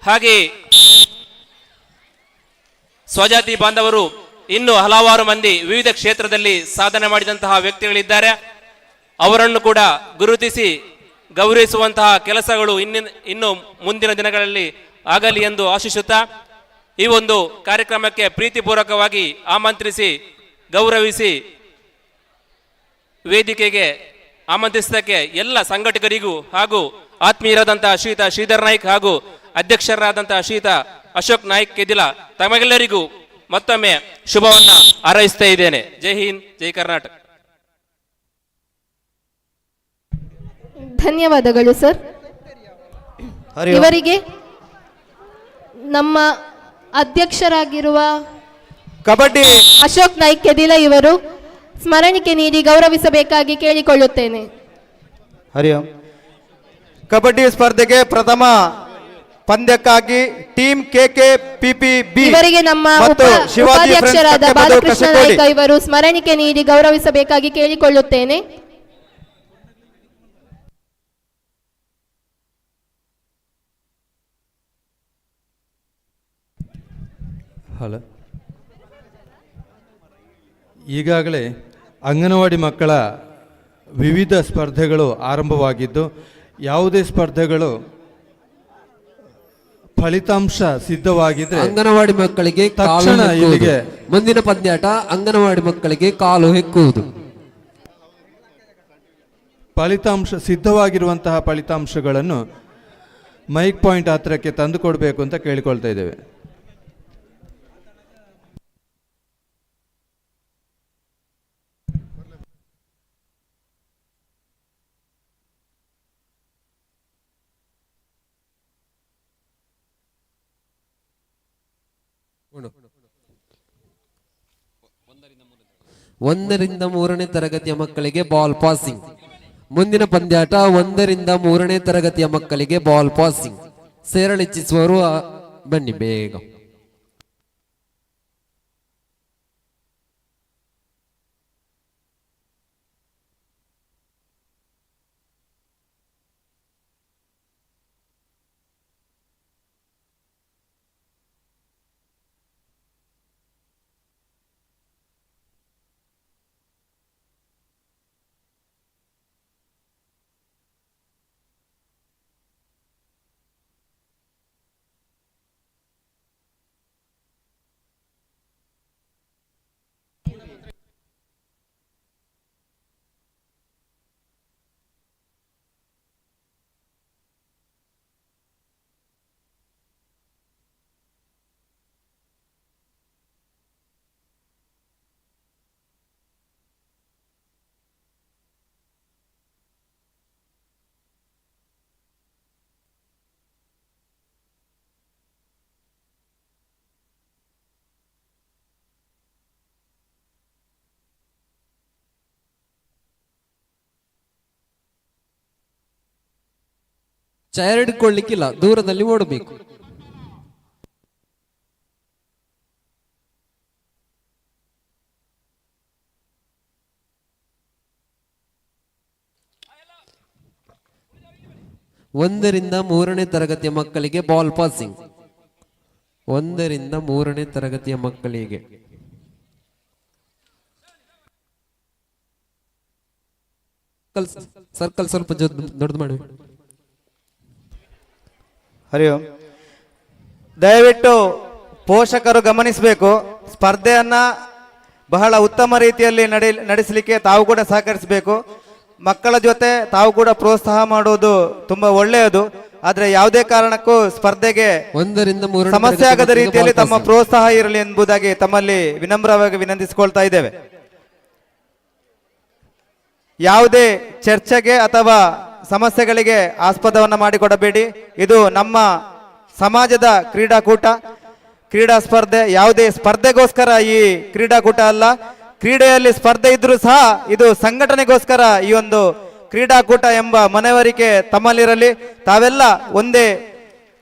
ಹಾಗೆ ಸ್ವಜಾತಿ ಬಾಂಧವರು ಇನ್ನು ಹಲವಾರು ಮಂದಿ ವಿವಿಧ ಕ್ಷೇತ್ರದಲ್ಲಿ ಸಾಧನೆ ಮಾಡಿದಂತಹ ವ್ಯಕ್ತಿಗಳಿದ್ದಾರೆ. ಅವರನ್ನು ಕೂಡ ಗುರುತಿಸಿ ಗೌರವಿಸುವಂತಹ ಕೆಲಸಗಳು ಇನ್ನು ಮುಂದಿನ ದಿನಗಳಲ್ಲಿ ಆಗಲಿ ಎಂದು ಆಶಿಸುತ್ತಾ, ಈ ಒಂದು ಕಾರ್ಯಕ್ರಮಕ್ಕೆ ಪ್ರೀತಿಪೂರ್ವಕವಾಗಿ ಆಮಂತ್ರಿಸಿ ಗೌರವಿಸಿ ವೇದಿಕೆಗೆ ಆಮಂತ್ರಿಸಿದ್ದಕ್ಕೆ ಎಲ್ಲ ಸಂಘಟಕರಿಗೂ ಹಾಗೂ ಆತ್ಮೀಯರಾದಂತಹ ಶ್ರೀಯುತ ಶ್ರೀಧರ್ ನಾಯ್ಕ್ ಹಾಗೂ ಅಧ್ಯಕ್ಷರಾದಂತಹ ಶ್ರೀಯುತ ಅಶೋಕ್ ನಾಯ್ಕ್ ಕೆದಿಲ ತಮಗೆಲ್ಲರಿಗೂ ಮತ್ತೊಮ್ಮೆ ಶುಭವನ್ನ ಹಾರೈಸ್ತಾ ಇದ್ದೇನೆ. ಜೈ ಹಿಂದ್, ಜೈ ಕರ್ನಾಟಕ. ಧನ್ಯವಾದಗಳು ಸರ್. ಇವರಿಗೆ ನಮ್ಮ ಅಧ್ಯಕ್ಷರಾಗಿರುವ ಕಬಡ್ಡಿ ಅಶೋಕ್ ನಾಯ್ಕ್ ಕೆದಿಲ ಇವರು ಸ್ಮರಣಿಕೆ ನೀಡಿ ಗೌರವಿಸಬೇಕಾಗಿ ಕೇಳಿಕೊಳ್ಳುತ್ತೇನೆ. ಹರಿ ಓಂ. ಕಬಡ್ಡಿ ಸ್ಪರ್ಧೆಗೆ ಪ್ರಥಮ ಪಂದ್ಯಕ್ಕಾಗಿ ಟೀಮ್ KKPPB ಇವರಿಗೆ ನಮ್ಮ ಉಪಾಧ್ಯಕ್ಷರಾದ ಬಾಲಕೃಷ್ಣ ನಾಯ್ಕ ಇವರು ಸ್ಮರಣಿಕೆ ನೀಡಿ ಗೌರವಿಸಬೇಕಾಗಿ ಕೇಳಿಕೊಳ್ಳುತ್ತೇನೆ. ಹಲೋ. ಈಗಾಗಲೇ ಅಂಗನವಾಡಿ ಮಕ್ಕಳ ವಿವಿಧ ಸ್ಪರ್ಧೆಗಳು ಆರಂಭವಾಗಿದ್ದು, ಯಾವುದೇ ಸ್ಪರ್ಧೆಗಳು ಫಲಿತಾಂಶ ಸಿದ್ಧವಾಗಿದ್ರೆ ಅಂಗನವಾಡಿ ಮಕ್ಕಳಿಗೆ ತಕ್ಷಣ ಇಲ್ಲಿಗೆ ಮುಂದಿನ ಪಂದ್ಯಾಟ ಅಂಗನವಾಡಿ ಮಕ್ಕಳಿಗೆ ಕಾಲು ಹೆಕ್ಕುವುದು. ಫಲಿತಾಂಶ ಸಿದ್ಧವಾಗಿರುವಂತಹ ಫಲಿತಾಂಶಗಳನ್ನು ಮೈಕ್ ಪಾಯಿಂಟ್ ಹತ್ರಕ್ಕೆ ತಂದುಕೊಡ್ಬೇಕು ಅಂತ ಕೇಳಿಕೊಳ್ತಾ ಇದ್ದೇವೆ. ಒಂದರಿಂದ ಮೂರನೇ ತರಗತಿಯ ಮಕ್ಕಳಿಗೆ ಬಾಲ್ ಪಾಸಿಂಗ್. ಮುಂದಿನ ಪಂದ್ಯಾಟ 1ರಿಂದ 3ನೇ ತರಗತಿಯ ಮಕ್ಕಳಿಗೆ ಬಾಲ್ ಪಾಸಿಂಗ್. ಸೇರಳಿಚ್ಛಿಸುವವರು ಬನ್ನಿ ಬೇಗ. ಚೇರ್ ಹಿಡ್ಕೊಳ್ಳಿಕ್ಕಿಲ್ಲ, ದೂರದಲ್ಲಿ ಓಡಬೇಕು. ಒಂದರಿಂದ ಮೂರನೇ ತರಗತಿಯ ಮಕ್ಕಳಿಗೆ ಬಾಲ್ ಪಾಸಿಂಗ್. 1ರಿಂದ 3ನೇ ತರಗತಿಯ ಮಕ್ಕಳಿಗೆ ಸರ್ಕಲ್ ಸ್ವಲ್ಪ ದೊಡ್ಡದು ಮಾಡಿ. ಹರಿ ಓಂ. ದಯವಿಟ್ಟು ಪೋಷಕರು ಗಮನಿಸಬೇಕು, ಸ್ಪರ್ಧೆಯನ್ನ ಬಹಳ ಉತ್ತಮ ರೀತಿಯಲ್ಲಿ ನಡೆಸಲಿಕ್ಕೆ ತಾವು ಕೂಡ ಸಹಕರಿಸಬೇಕು. ಮಕ್ಕಳ ಜೊತೆ ತಾವು ಕೂಡ ಪ್ರೋತ್ಸಾಹ ಮಾಡುವುದು ತುಂಬಾ ಒಳ್ಳೆಯದು. ಆದ್ರೆ ಯಾವುದೇ ಕಾರಣಕ್ಕೂ ಸ್ಪರ್ಧೆಗೆ 1ರಿಂದ 3 ಸಮಸ್ಯೆ ಆಗದ ರೀತಿಯಲ್ಲಿ ತಮ್ಮ ಪ್ರೋತ್ಸಾಹ ಇರಲಿ ಎಂಬುದಾಗಿ ತಮ್ಮಲ್ಲಿ ವಿನಮ್ರವಾಗಿ ವಿನಂತಿಸಿಕೊಳ್ತಾ ಇದ್ದೇವೆ. ಯಾವುದೇ ಚರ್ಚೆಗೆ ಅಥವಾ ಸಮಸ್ಯೆಗಳಿಗೆ ಆಸ್ಪದವನ್ನು ಮಾಡಿಕೊಡಬೇಡಿ. ಇದು ನಮ್ಮ ಸಮಾಜದ ಕ್ರೀಡಾಕೂಟ, ಕ್ರೀಡಾ ಸ್ಪರ್ಧೆ. ಯಾವುದೇ ಸ್ಪರ್ಧೆಗೋಸ್ಕರ ಈ ಕ್ರೀಡಾಕೂಟ ಅಲ್ಲ. ಕ್ರೀಡೆಯಲ್ಲಿ ಸ್ಪರ್ಧೆ ಇದ್ರೂ ಸಹ ಇದು ಸಂಘಟನೆಗೋಸ್ಕರ ಈ ಒಂದು ಕ್ರೀಡಾಕೂಟ ಎಂಬ ಮನವರಿಕೆ ತಮ್ಮಲ್ಲಿರಲಿ. ತಾವೆಲ್ಲ ಒಂದೇ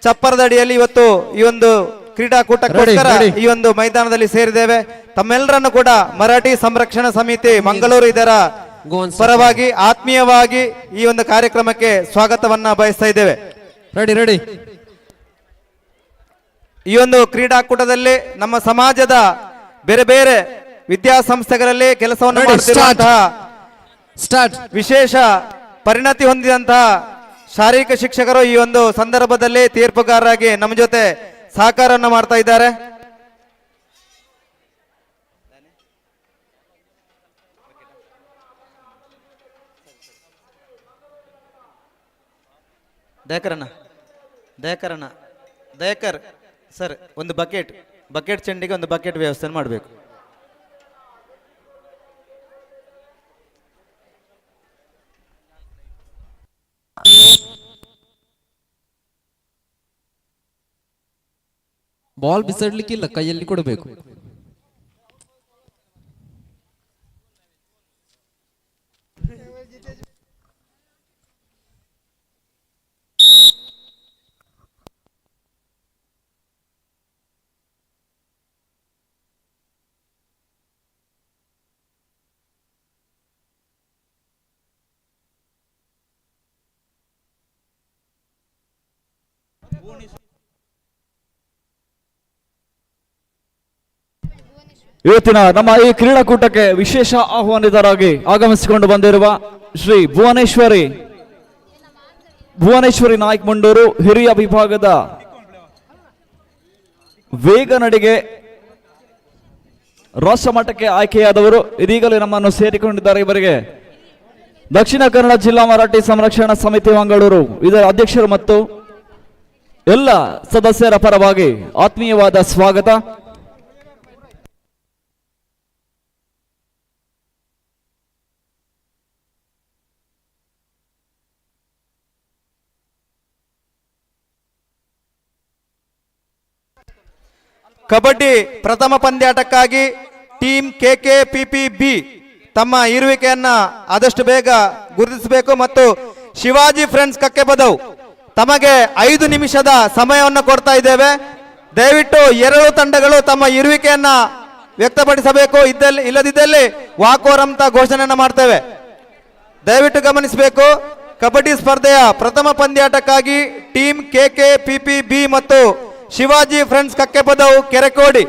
ಚಪ್ಪರದಡಿಯಲ್ಲಿ ಇವತ್ತು ಈ ಒಂದು ಕ್ರೀಡಾಕೂಟಕ್ಕೋಸ್ಕರ ಈ ಒಂದು ಮೈದಾನದಲ್ಲಿ ಸೇರಿದ್ದೇವೆ. ತಮ್ಮೆಲ್ಲರನ್ನು ಕೂಡ ಮರಾಠಿ ಸಂರಕ್ಷಣಾ ಸಮಿತಿ ಮಂಗಳೂರು ಇದರ ಪರವಾಗಿ ಆತ್ಮೀಯವಾಗಿ ಈ ಒಂದು ಕಾರ್ಯಕ್ರಮಕ್ಕೆ ಸ್ವಾಗತವನ್ನ ಬಯಸ್ತಾ ಇದ್ದೇವೆ. ರೆಡಿ. ಈ ಒಂದು ಕ್ರೀಡಾಕೂಟದಲ್ಲಿ ನಮ್ಮ ಸಮಾಜದ ಬೇರೆ ಬೇರೆ ವಿದ್ಯಾಸಂಸ್ಥೆಗಳಲ್ಲಿ ಕೆಲಸವನ್ನು ಮಾಡುತ್ತಿರುವಂತಹ ವಿಶೇಷ ಪರಿಣತಿ ಹೊಂದಿದಂತಹ ಶಾರೀರಿಕ ಶಿಕ್ಷಕರು ಈ ಒಂದು ಸಂದರ್ಭದಲ್ಲಿ ತೀರ್ಪುಗಾರರಾಗಿ ನಮ್ಮ ಜೊತೆ ಸಹಕಾರವನ್ನು ಮಾಡ್ತಾ ಇದ್ದಾರೆ. ದಯಕರ್ ಸರ್, ಒಂದು ಬಕೆಟ್ ಚೆಂಡಿಗೆ ಒಂದು ಬಕೆಟ್ ವ್ಯವಸ್ಥೆ ಮಾಡಬೇಕು. ಬಾಲ್ ಬಿಸಾಡ್ಲಿಕ್ಕಿಲ್ಲ, ಕೈಯಲ್ಲಿ ಕೊಡಬೇಕು. ಇವತ್ತಿನ ನಮ್ಮ ಈ ಕ್ರೀಡಾಕೂಟಕ್ಕೆ ವಿಶೇಷ ಆಹ್ವಾನಿತರಾಗಿ ಆಗಮಿಸಿಕೊಂಡು ಬಂದಿರುವ ಶ್ರೀ ಭುವನೇಶ್ವರಿ ನಾಯ್ಕ್ ಮುಂಡೂರು ಹಿರಿಯ ವಿಭಾಗದ ವೇಗ ನಡಿಗೆ ರಾಷ್ಟ್ರ ಮಟ್ಟಕ್ಕೆ ಆಯ್ಕೆಯಾದವರು ಇದೀಗಲೇ ನಮ್ಮನ್ನು ಸೇರಿಕೊಂಡಿದ್ದಾರೆ. ಇವರಿಗೆ ದಕ್ಷಿಣ ಕನ್ನಡ ಜಿಲ್ಲಾ ಮರಾಠಿ ಸಂರಕ್ಷಣಾ ಸಮಿತಿ ಮಂಗಳೂರು ಇದರ ಅಧ್ಯಕ್ಷರು ಮತ್ತು ಎಲ್ಲ ಸದಸ್ಯರ ಪರವಾಗಿ ಆತ್ಮೀಯವಾದ ಸ್ವಾಗತ. ಕಬಡ್ಡಿ ಪ್ರಥಮ ಪಂದ್ಯಾಟಕ್ಕಾಗಿ ಟೀಮ್ KKPP-B ತಮ್ಮ ಇರುವಿಕೆಯನ್ನ ಆದಷ್ಟು ಬೇಗ ಗುರುತಿಸಬೇಕು ಮತ್ತು ಶಿವಾಜಿ ಫ್ರೆಂಡ್ಸ್ ಕಕ್ಕೆಬದವ್ ತಮಗೆ 5 ನಿಮಿಷದ ಸಮಯವನ್ನು ಕೊಡ್ತಾ ಇದ್ದೇವೆ. ದಯವಿಟ್ಟು ಎರಡೂ ತಂಡಗಳು ತಮ್ಮ ಇರುವಿಕೆಯನ್ನ ವ್ಯಕ್ತಪಡಿಸಬೇಕು. ಇಲ್ಲದಿದ್ದಲ್ಲಿ ವಾಕೋರ್ ಅಂತ ಘೋಷಣೆಯನ್ನ ಮಾಡ್ತೇವೆ. ದಯವಿಟ್ಟು ಗಮನಿಸಬೇಕು. ಕಬಡ್ಡಿ ಸ್ಪರ್ಧೆಯ ಪ್ರಥಮ ಪಂದ್ಯಾಟಕ್ಕಾಗಿ ಟೀಮ್ KKPP-B ಮತ್ತು ಶಿವಾಜಿ ಫ್ರೆಂಡ್ಸ್ ಕಕ್ಕೆಪದವು ಕೆರೆಕೋಡಿ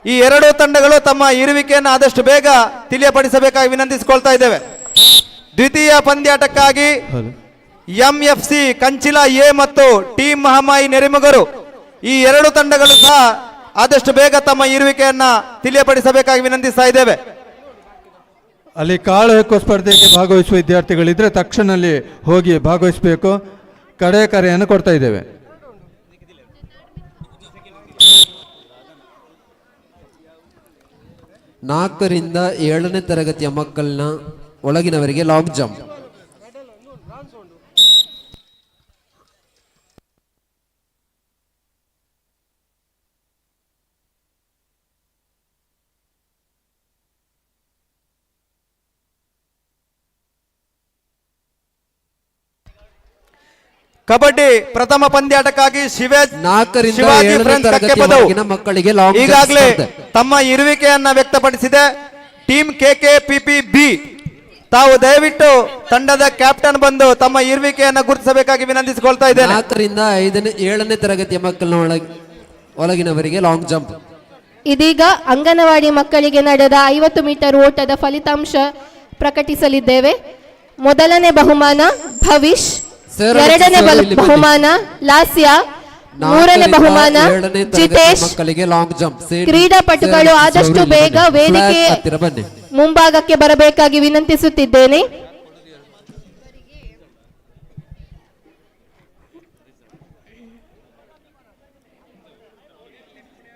ಈ ಎರಡೂ ತಂಡಗಳು ತಮ್ಮ ಇರುವಿಕೆಯನ್ನು ಆದಷ್ಟು ಬೇಗ ತಿಳಿಯಪಡಿಸಬೇಕಾಗಿ ವಿನಂತಿಸಿಕೊಳ್ತಾ ಇದ್ದೇವೆ. ದ್ವಿತೀಯ ಪಂದ್ಯಾಟಕ್ಕಾಗಿ MFC ಕಂಚಿಲ A ಮತ್ತು ಟೀಮ್ ಮಹಮಾಯಿ ನೆರಿಮಗರು ಈ ಎರಡು ತಂಡಗಳು ಸಹ ಆದಷ್ಟು ಬೇಗ ತಮ್ಮ ಇರುವಿಕೆಯನ್ನ ತಿಳಿಯಪಡಿಸಬೇಕಾಗಿ ವಿನಂತಿಸ್ತಾ ಇದ್ದೇವೆ. ಅಲ್ಲಿ ಕಾಳು ಹೆಕ್ಕೋ ಸ್ಪರ್ಧೆಗೆ ಭಾಗವಹಿಸುವ ವಿದ್ಯಾರ್ಥಿಗಳಿದ್ರೆ ತಕ್ಷಣದಲ್ಲಿ ಹೋಗಿ ಭಾಗವಹಿಸಬೇಕು. ಕರೆಯನ್ನು ಕೊಡ್ತಾ ಇದ್ದೇವೆ. ನಾಲ್ಕರಿಂದ 7ನೇ ತರಗತಿಯ ಮಕ್ಕಳನ್ನ ಒಳಗಿನವರಿಗೆ ಲಾಂಗ್ ಜಂಪ್. ಕಬಡ್ಡಿ ಪ್ರಥಮ ಪಂದ್ಯಾಟಕ್ಕಾಗಿ ನಾಲ್ಕರಿಂದ ಶಿವಾಜಿ 7ನೇ ಫ್ರೆಂಡ್ಸ್ ತರಗತಿಯ ಕಕ್ಕೆಪದವು ಮಕ್ಕಳಿಗೆ ಲಾಂಗ್ ಜಂಪ್ ಈಗಾಗಲೇ ಸ್ಪರ್ಧೆ. ತಮ್ಮ ಇರುವಿಕೆಯನ್ನ ವ್ಯಕ್ತಪಡಿಸಿದೆ. ಟೀಮ್ KKPP-B ತಾವು ದಯವಿಟ್ಟು ತಂಡದ ಕ್ಯಾಪ್ಟನ್ ಬಂದು ತಮ್ಮ ಇರುವಿಕೆಯನ್ನ ಗುರುತಿಸಬೇಕಾಗಿ ವಿನಂತಿಸಿಕೊಳ್ತಾ ಇದ್ದೇನೆ. 4ರಿಂದ 7ನೇ ತರಗತಿಯ ಮಕ್ಕಳನ್ನ ಒಳಗಿನವರಿಗೆ ಲಾಂಗ್ ಜಂಪ್. ಇದೀಗ ಅಂಗನವಾಡಿ ಮಕ್ಕಳಿಗೆ ನಡೆದ 50 ಮೀಟರ್ ಓಟದ ಫಲಿತಾಂಶ ಪ್ರಕಟಿಸಲಿದ್ದೇವೆ. ಮೊದಲನೇ ಬಹುಮಾನ ಭವಿಷ್, ಎರಡನೇ ಬಹುಮಾನ ಲಾಸ್ಯ, ಮೂರನೇ ಬಹುಮಾನ ಜಿತೇಶ್. ಮಕ್ಕಳಿಗೆ ಲಾಂಗ್ ಜಂಪ್. ಕ್ರೀಡಾಪಟುಗಳು ಆದಷ್ಟು ಬೇಗ ವೇದಿಕೆ ಮುಂಭಾಗಕ್ಕೆ ಬರಬೇಕಾಗಿ ವಿನಂತಿಸುತ್ತಿದ್ದೇನೆ.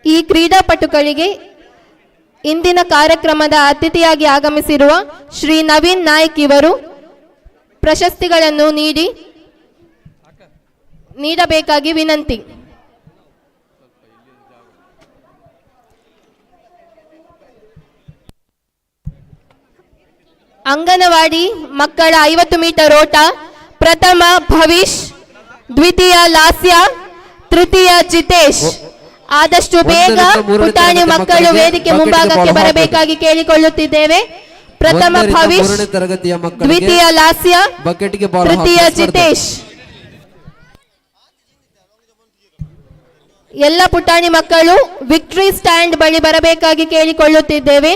ಈ ಕ್ರೀಡಾಪಟುಗಳಿಗೆ ಇಂದಿನ ಕಾರ್ಯಕ್ರಮದ ಅತಿಥಿಯಾಗಿ ಆಗಮಿಸಿರುವ ಶ್ರೀ ನವೀನ್ ನಾಯ್ಕ್ ಇವರು ಪ್ರಶಸ್ತಿಗಳನ್ನು ನೀಡಬೇಕಾಗಿ ವಿನಂತಿ. ಅಂಗನವಾಡಿ ಮಕ್ಕಳ 50 ಮೀಟರ್ ಓಟ ಪ್ರಥಮ ಭವಿಷ್, ದ್ವಿತೀಯ ಲಾಸ್ಯ, ತೃತೀಯ ಜಿತೇಶ್. ಆದಷ್ಟು ಬೇಗ ಪುಟಾಣಿ ಮಕ್ಕಳು ವೇದಿಕೆ ಮುಂಭಾಗಕ್ಕೆ ಬರಬೇಕಾಗಿ ಕೇಳಿಕೊಳ್ಳುತ್ತಿದ್ದೇವೆ. ಪ್ರಥಮ ಭವಿಷ್, ದ್ವಿತೀಯ ಲಾಸ್ಯ, ತೃತೀಯ ಜಿತೇಶ್. ಎಲ್ಲ ಪುಟಾಣಿ ಮಕ್ಕಳು ವಿಕ್ಟರಿ ಸ್ಟ್ಯಾಂಡ್ ಬಳಿ ಬರಬೇಕಾಗಿ ಕೇಳಿಕೊಳ್ಳುತ್ತಿದ್ದೇವೆ.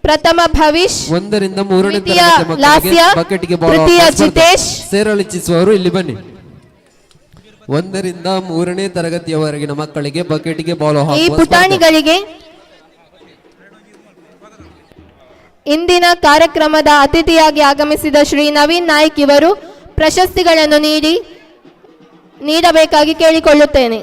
ಪ್ರಥಮ ಭವಿಷ್, 1ರಿಂದ 3ನೇ ದ್ವಿತೀಯ ತರಗತಿಯ ಲಾಸ್ಯ, ಬಕೆಟ್ಗೆ ತೃತೀಯ ಜಿತೇಶ್. ಸೇರಲಿಚ್ಛಿಸುವವರು ಇಲ್ಲಿ ಬನ್ನಿ. 1ರಿಂದ 3ನೇ ತರಗತಿಯವರೆಗಿನ ಮಕ್ಕಳಿಗೆ ಬಕೆಟ್ಗೆ ಬಾಲ್ ಈ ಹಾಕುವ ಪುಟಾಣಿಗಳಿಗೆ ಇಂದಿನ ಕಾರ್ಯಕ್ರಮದ ಅತಿಥಿಯಾಗಿ ಆಗಮಿಸಿದ ಶ್ರೀ ನವೀನ್ ನಾಯ್ಕ್ ಇವರು ಪ್ರಶಸ್ತಿಗಳನ್ನು ನೀಡಬೇಕಾಗಿ ಕೇಳಿಕೊಳ್ಳುತ್ತೇನೆ.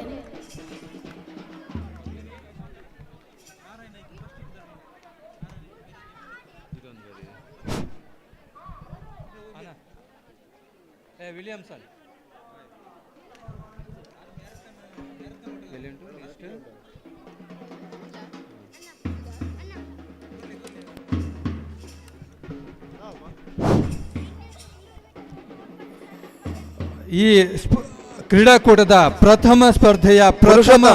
ಈ ಕ್ರೀಡಾಕೂಟದ ಪ್ರಥಮ ಸ್ಪರ್ಧೆಯ ಪ್ರಥಮ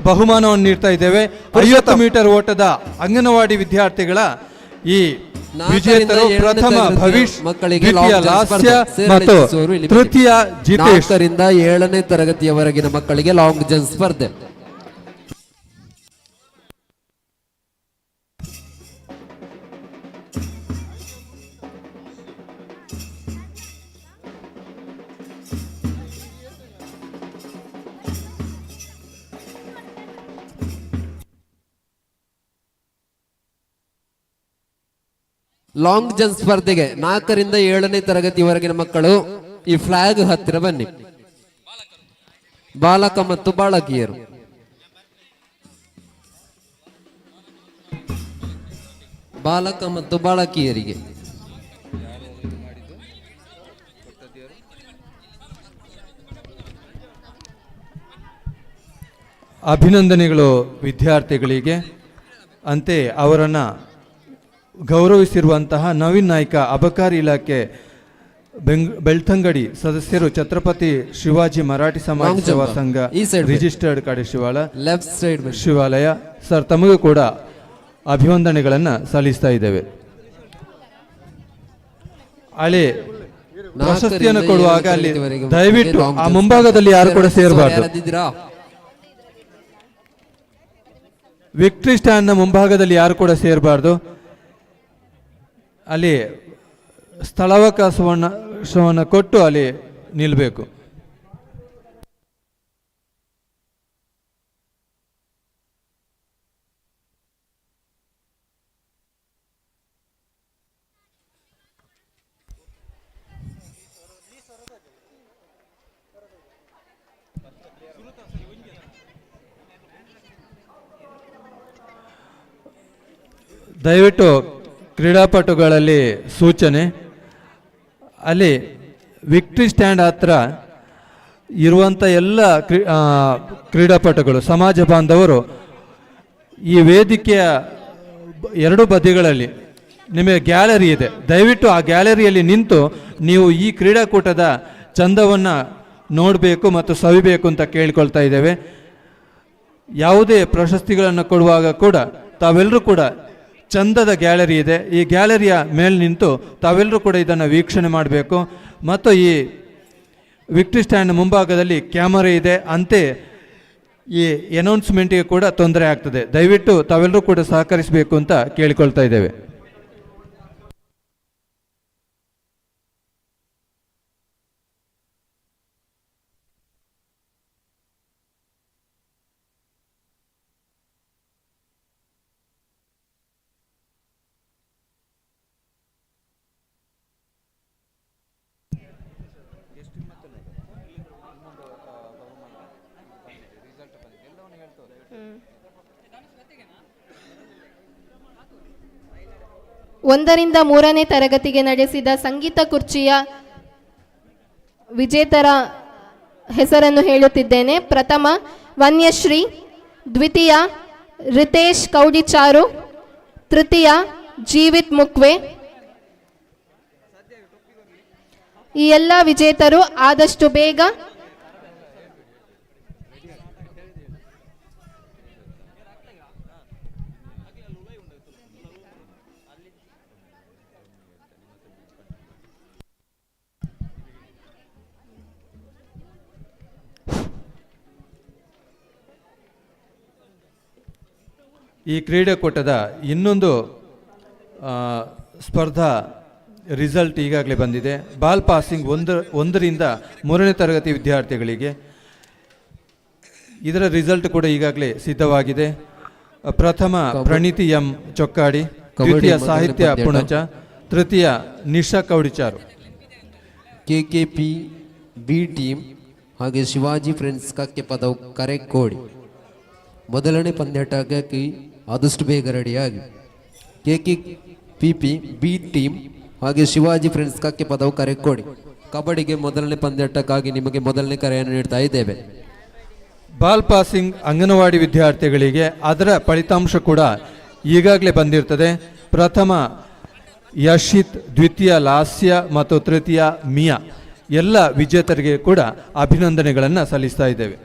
ಬಹುಮಾನವನ್ನು ನೀಡ್ತಾ ಇದ್ದೇವೆ. 50 ಮೀಟರ್ ಓಟದ ಅಂಗನವಾಡಿ ವಿದ್ಯಾರ್ಥಿಗಳ ಈ ವಿಜೇತರು ಪ್ರಥಮ ಭವಿಷ್, ದ್ವಿತೀಯ ಲಾಸ್ಯ ಮತ್ತು ತೃತೀಯ ಜಿತೇಶ್. 4ರಿಂದ 7ನೇ ತರಗತಿಯವರೆಗಿನ ಮಕ್ಕಳಿಗೆ ಲಾಂಗ್ ಜಂಪ್ ಸ್ಪರ್ಧೆ. ಲಾಂಗ್ ಜಂಪ್ ಸ್ಪರ್ಧೆಗೆ 4ರಿಂದ 7ನೇ ತರಗತಿವರೆಗಿನ ಮಕ್ಕಳು ಈ ಫ್ಲಾಗ್ ಹತ್ತಿರ ಬನ್ನಿ. ಬಾಲಕ ಮತ್ತು ಬಾಲಕಿಯರು. ಬಾಲಕ ಮತ್ತು ಬಾಲಕಿಯರಿಗೆ ಅಭಿನಂದನೆಗಳು ವಿದ್ಯಾರ್ಥಿಗಳಿಗೆ. ಅಂತೆ ಅವರನ್ನು ಗೌರವಿಸಿರುವಂತಹ ನವೀನ್ ನಾಯ್ಕ ಅಬಕಾರಿ ಇಲಾಖೆ ಬೆಳ್ತಂಗಡಿ ಸದಸ್ಯರು ಛತ್ರಪತಿ ಶಿವಾಜಿ ಮರಾಠಿ ಸಮಾಜ ಸೇವಾ ಸಂಘ ರಿಜಿಸ್ಟರ್ಡ್ ಕಡೆ ಲೆಫ್ಟ್ ಸೈಡ್ ಶಿವಾಲಯ ಸರ್, ತಮಗೂ ಕೂಡ ಅಭಿವಂದನೆಗಳನ್ನು ಸಲ್ಲಿಸ್ತಾ ಇದ್ದೇವೆ. ಹಳೆ ಪ್ರಶಸ್ತಿಯನ್ನು ಕೊಡುವಾಗ ಅಲ್ಲಿ ದಯವಿಟ್ಟು ಆ ಮುಂಭಾಗದಲ್ಲಿ ಯಾರು ಕೂಡ ಸೇರಬಾರ್ದು. ವಿಕ್ಟ್ರಿ ಸ್ಟ್ಯಾಂಡ್ನ ಮುಂಭಾಗದಲ್ಲಿ ಯಾರು ಕೂಡ ಸೇರಬಾರ್ದು. ಅಲ್ಲಿ ಸ್ಥಳಾವಕಾಶವನ್ನು ಕೊಟ್ಟು ಅಲ್ಲಿ ನಿಲ್ಲಬೇಕು. ದಯವಿಟ್ಟು ಕ್ರೀಡಾಪಟುಗಳಲ್ಲಿ ಸೂಚನೆ, ಅಲ್ಲಿ ವಿಕ್ಟ್ರಿ ಸ್ಟ್ಯಾಂಡ್ ಹತ್ರ ಇರುವಂಥ ಎಲ್ಲ ಕ್ರೀಡಾಪಟುಗಳು ಸಮಾಜ ಬಾಂಧವರು ಈ ವೇದಿಕೆಯ ಎರಡು ಬದಿಗಳಲ್ಲಿ ನಿಮಗೆ ಗ್ಯಾಲರಿ ಇದೆ, ದಯವಿಟ್ಟು ಆ ಗ್ಯಾಲರಿಯಲ್ಲಿ ನಿಂತು ನೀವು ಈ ಕ್ರೀಡಾಕೂಟದ ಚಂದವನ್ನು ನೋಡಬೇಕು ಮತ್ತು ಸವಿಬೇಕು ಅಂತ ಕೇಳ್ಕೊಳ್ತಾ ಇದ್ದೇವೆ. ಯಾವುದೇ ಪ್ರಶಸ್ತಿಗಳನ್ನು ಕೊಡುವಾಗ ಕೂಡ ತಾವೆಲ್ಲರೂ ಕೂಡ ಚಂದದ ಗ್ಯಾಲರಿ ಇದೆ, ಈ ಗ್ಯಾಲರಿಯ ಮೇಲೆ ನಿಂತು ತಾವೆಲ್ಲರೂ ಕೂಡ ಇದನ್ನು ವೀಕ್ಷಣೆ ಮಾಡಬೇಕು. ಮತ್ತು ಈ ವಿಕ್ಟ್ರಿ ಸ್ಟ್ಯಾಂಡ್ ಮುಂಭಾಗದಲ್ಲಿ ಕ್ಯಾಮರಾ ಇದೆ, ಅಂತೆ ಈ ಅನೌನ್ಸ್ಮೆಂಟ್ಗೆ ಕೂಡ ತೊಂದರೆ ಆಗ್ತದೆ. ದಯವಿಟ್ಟು ತಾವೆಲ್ಲರೂ ಕೂಡ ಸಹಕರಿಸಬೇಕು ಅಂತ ಕೇಳಿಕೊಳ್ತಾ ಇದ್ದೇವೆ. ಒಂದರಿಂದ ಮೂರನೇ ತರಗತಿಗೆ ನಡೆಸಿದ ಸಂಗೀತ ಕುರ್ಚಿಯ ವಿಜೇತರ ಹೆಸರನ್ನು ಹೇಳುತ್ತಿದ್ದೇನೆ. ಪ್ರಥಮ ವನ್ಯಶ್ರೀ, ದ್ವಿತೀಯ ರಿತೇಶ್ ಕೌಡಿಚಾರು, ತೃತೀಯ ಜೀವಿತ್ ಮುಕ್ವೆ. ಈ ಎಲ್ಲ ವಿಜೇತರು ಆದಷ್ಟು ಬೇಗ ಈ ಕ್ರೀಡಾಕೂಟದ ಇನ್ನೊಂದು ಸ್ಪರ್ಧಾ ರಿಸಲ್ಟ್ ಈಗಾಗಲೇ ಬಂದಿದೆ. ಬಾಲ್ ಪಾಸಿಂಗ್ ಒಂದರಿಂದ ಮೂರನೇ ತರಗತಿ ವಿದ್ಯಾರ್ಥಿಗಳಿಗೆ ಇದರ ರಿಸಲ್ಟ್ ಕೂಡ ಈಗಾಗಲೇ ಸಿದ್ಧವಾಗಿದೆ. ಪ್ರಥಮ ಪ್ರಣೀತಿ ಎಂ ಚೊಕ್ಕಾಡಿ, ದ್ವಿತೀಯ ಸಾಹಿತ್ಯ ಪುಣಚ, ತೃತೀಯ ನಿಶಾ ಕೌಡಿಚಾರು. KKP ಬಿ ಟೀಮ್ ಹಾಗೆ ಶಿವಾಜಿ ಫ್ರೆಂಡ್ಸ್ ಕಕ್ಕೆ ಪದವು ಕರೆಕೋಡಿ. ಮೊದಲನೇ ಪಂದ್ಯಾಟಕ್ಕೆ ಆದಷ್ಟು ಬೇಗ ರೆಡಿಯಾಗಿ. KKPP ಬಿ ಟೀಮ್ ಹಾಗೆ ಶಿವಾಜಿ ಫ್ರೆಂಡ್ಸ್ ಕಕ್ಕೆ ಪದವು ಕರೆಕೋಡಿ. ಕಬಡ್ಡಿಗೆ ಮೊದಲನೇ ಪಂದ್ಯಾಟಕ್ಕಾಗಿ ನಿಮಗೆ ಮೊದಲನೇ ಕರೆಯನ್ನು ನೀಡ್ತಾ ಇದ್ದೇವೆ. ಬಾಲ್ ಪಾಸಿಂಗ್ ಅಂಗನವಾಡಿ ವಿದ್ಯಾರ್ಥಿಗಳಿಗೆ ಅದರ ಫಲಿತಾಂಶ ಕೂಡ ಈಗಾಗಲೇ ಬಂದಿರ್ತದೆ. ಪ್ರಥಮ ಯಶಿತ್, ದ್ವಿತೀಯ ಲಾಸ್ಯ ಮತ್ತು ತೃತೀಯ ಮಿಯಾ. ಎಲ್ಲ ವಿಜೇತರಿಗೆ ಕೂಡ ಅಭಿನಂದನೆಗಳನ್ನು ಸಲ್ಲಿಸ್ತಾ ಇದ್ದೇವೆ.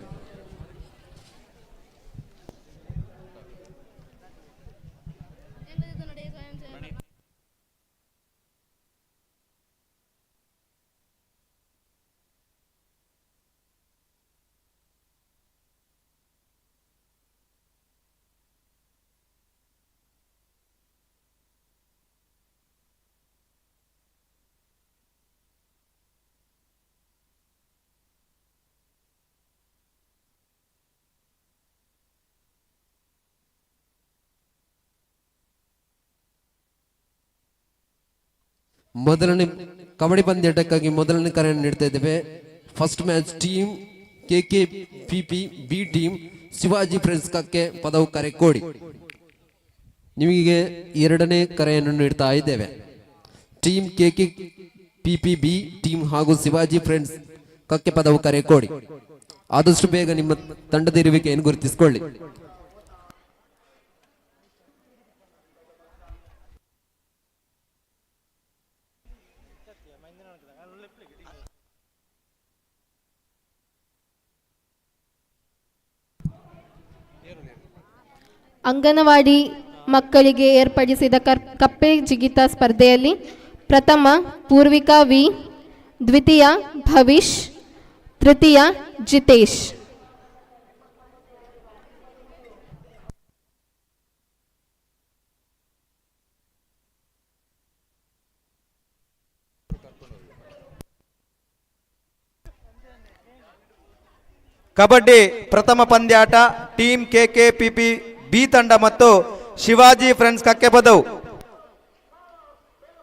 ಮೊದಲನೇ ಕಬಡ್ಡಿ ಪಂದ್ಯಾಟಕ್ಕಾಗಿ ಮೊದಲನೇ ಕರೆಯನ್ನು ನೀಡ್ತಾ ಇದ್ದೇವೆ. First match team KKPP B team Shivaji friends Kakke Padavu Kerekodi. ನಿಮಗೆ ಎರಡನೇ ಕರೆಯನ್ನು ನೀಡ್ತಾ ಇದ್ದೇವೆ. ಟೀಮ್ KKPP ಬಿ ಟೀಮ್ ಹಾಗೂ ಶಿವಾಜಿ ಫ್ರೆಂಡ್ಸ್ ಕಕ್ಕೆ ಪದವು ಕರೆಕೋಡಿ. ಆದಷ್ಟು ಬೇಗ ನಿಮ್ಮ ತಂಡದ ಇರುವಿಕೆಯನ್ನು ಗುರುತಿಸಿಕೊಳ್ಳಿ. ಅಂಗನವಾಡಿ ಮಕ್ಕಳಿಗೆ ಏರ್ಪಡಿಸಿದ ಕಪ್ಪೆ ಜಿಗಿತ ಸ್ಪರ್ಧೆಯಲ್ಲಿ ಪ್ರಥಮ ಪೂರ್ವಿಕಾ ವಿ, ದ್ವಿತೀಯ ಭವಿಷ್, ತೃತೀಯ ಜಿತೇಶ್. ಕಬಡ್ಡಿ ಪ್ರಥಮ ಪಂದ್ಯಾಟ ಟೀಮ್ KKPP ಬಿ ತಂಡ ಮತ್ತು ಶಿವಾಜಿ ಫ್ರೆಂಡ್ಸ್ ಕಕ್ಕೆಪದವು.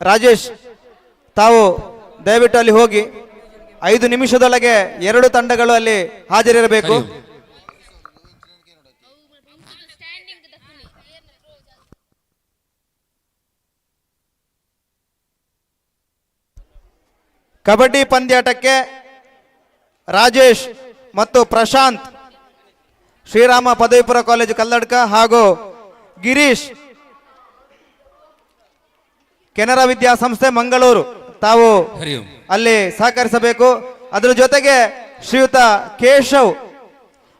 ರಾಜೇಶ್, ತಾವು ದಯವಿಟ್ಟು ಅಲ್ಲಿ ಹೋಗಿ 5 ನಿಮಿಷದೊಳಗೆ 2 ತಂಡಗಳು ಅಲ್ಲಿ ಹಾಜರಿರಬೇಕು. ಕಬಡ್ಡಿ ಪಂದ್ಯಾಟಕ್ಕೆ ರಾಜೇಶ್ ಮತ್ತು ಪ್ರಶಾಂತ್ ಶ್ರೀರಾಮ ಪದವಿಪುರ ಕಾಲೇಜು ಕಲ್ಲಡ್ಕ ಹಾಗೂ ಗಿರೀಶ್ ಕೆನರಾ ವಿದ್ಯಾಸಂಸ್ಥೆ ಮಂಗಳೂರು ತಾವು ಅಲ್ಲಿ ಸಹಕರಿಸಬೇಕು. ಅದರ ಜೊತೆಗೆ ಶ್ರೀಯುತ ಕೇಶವ್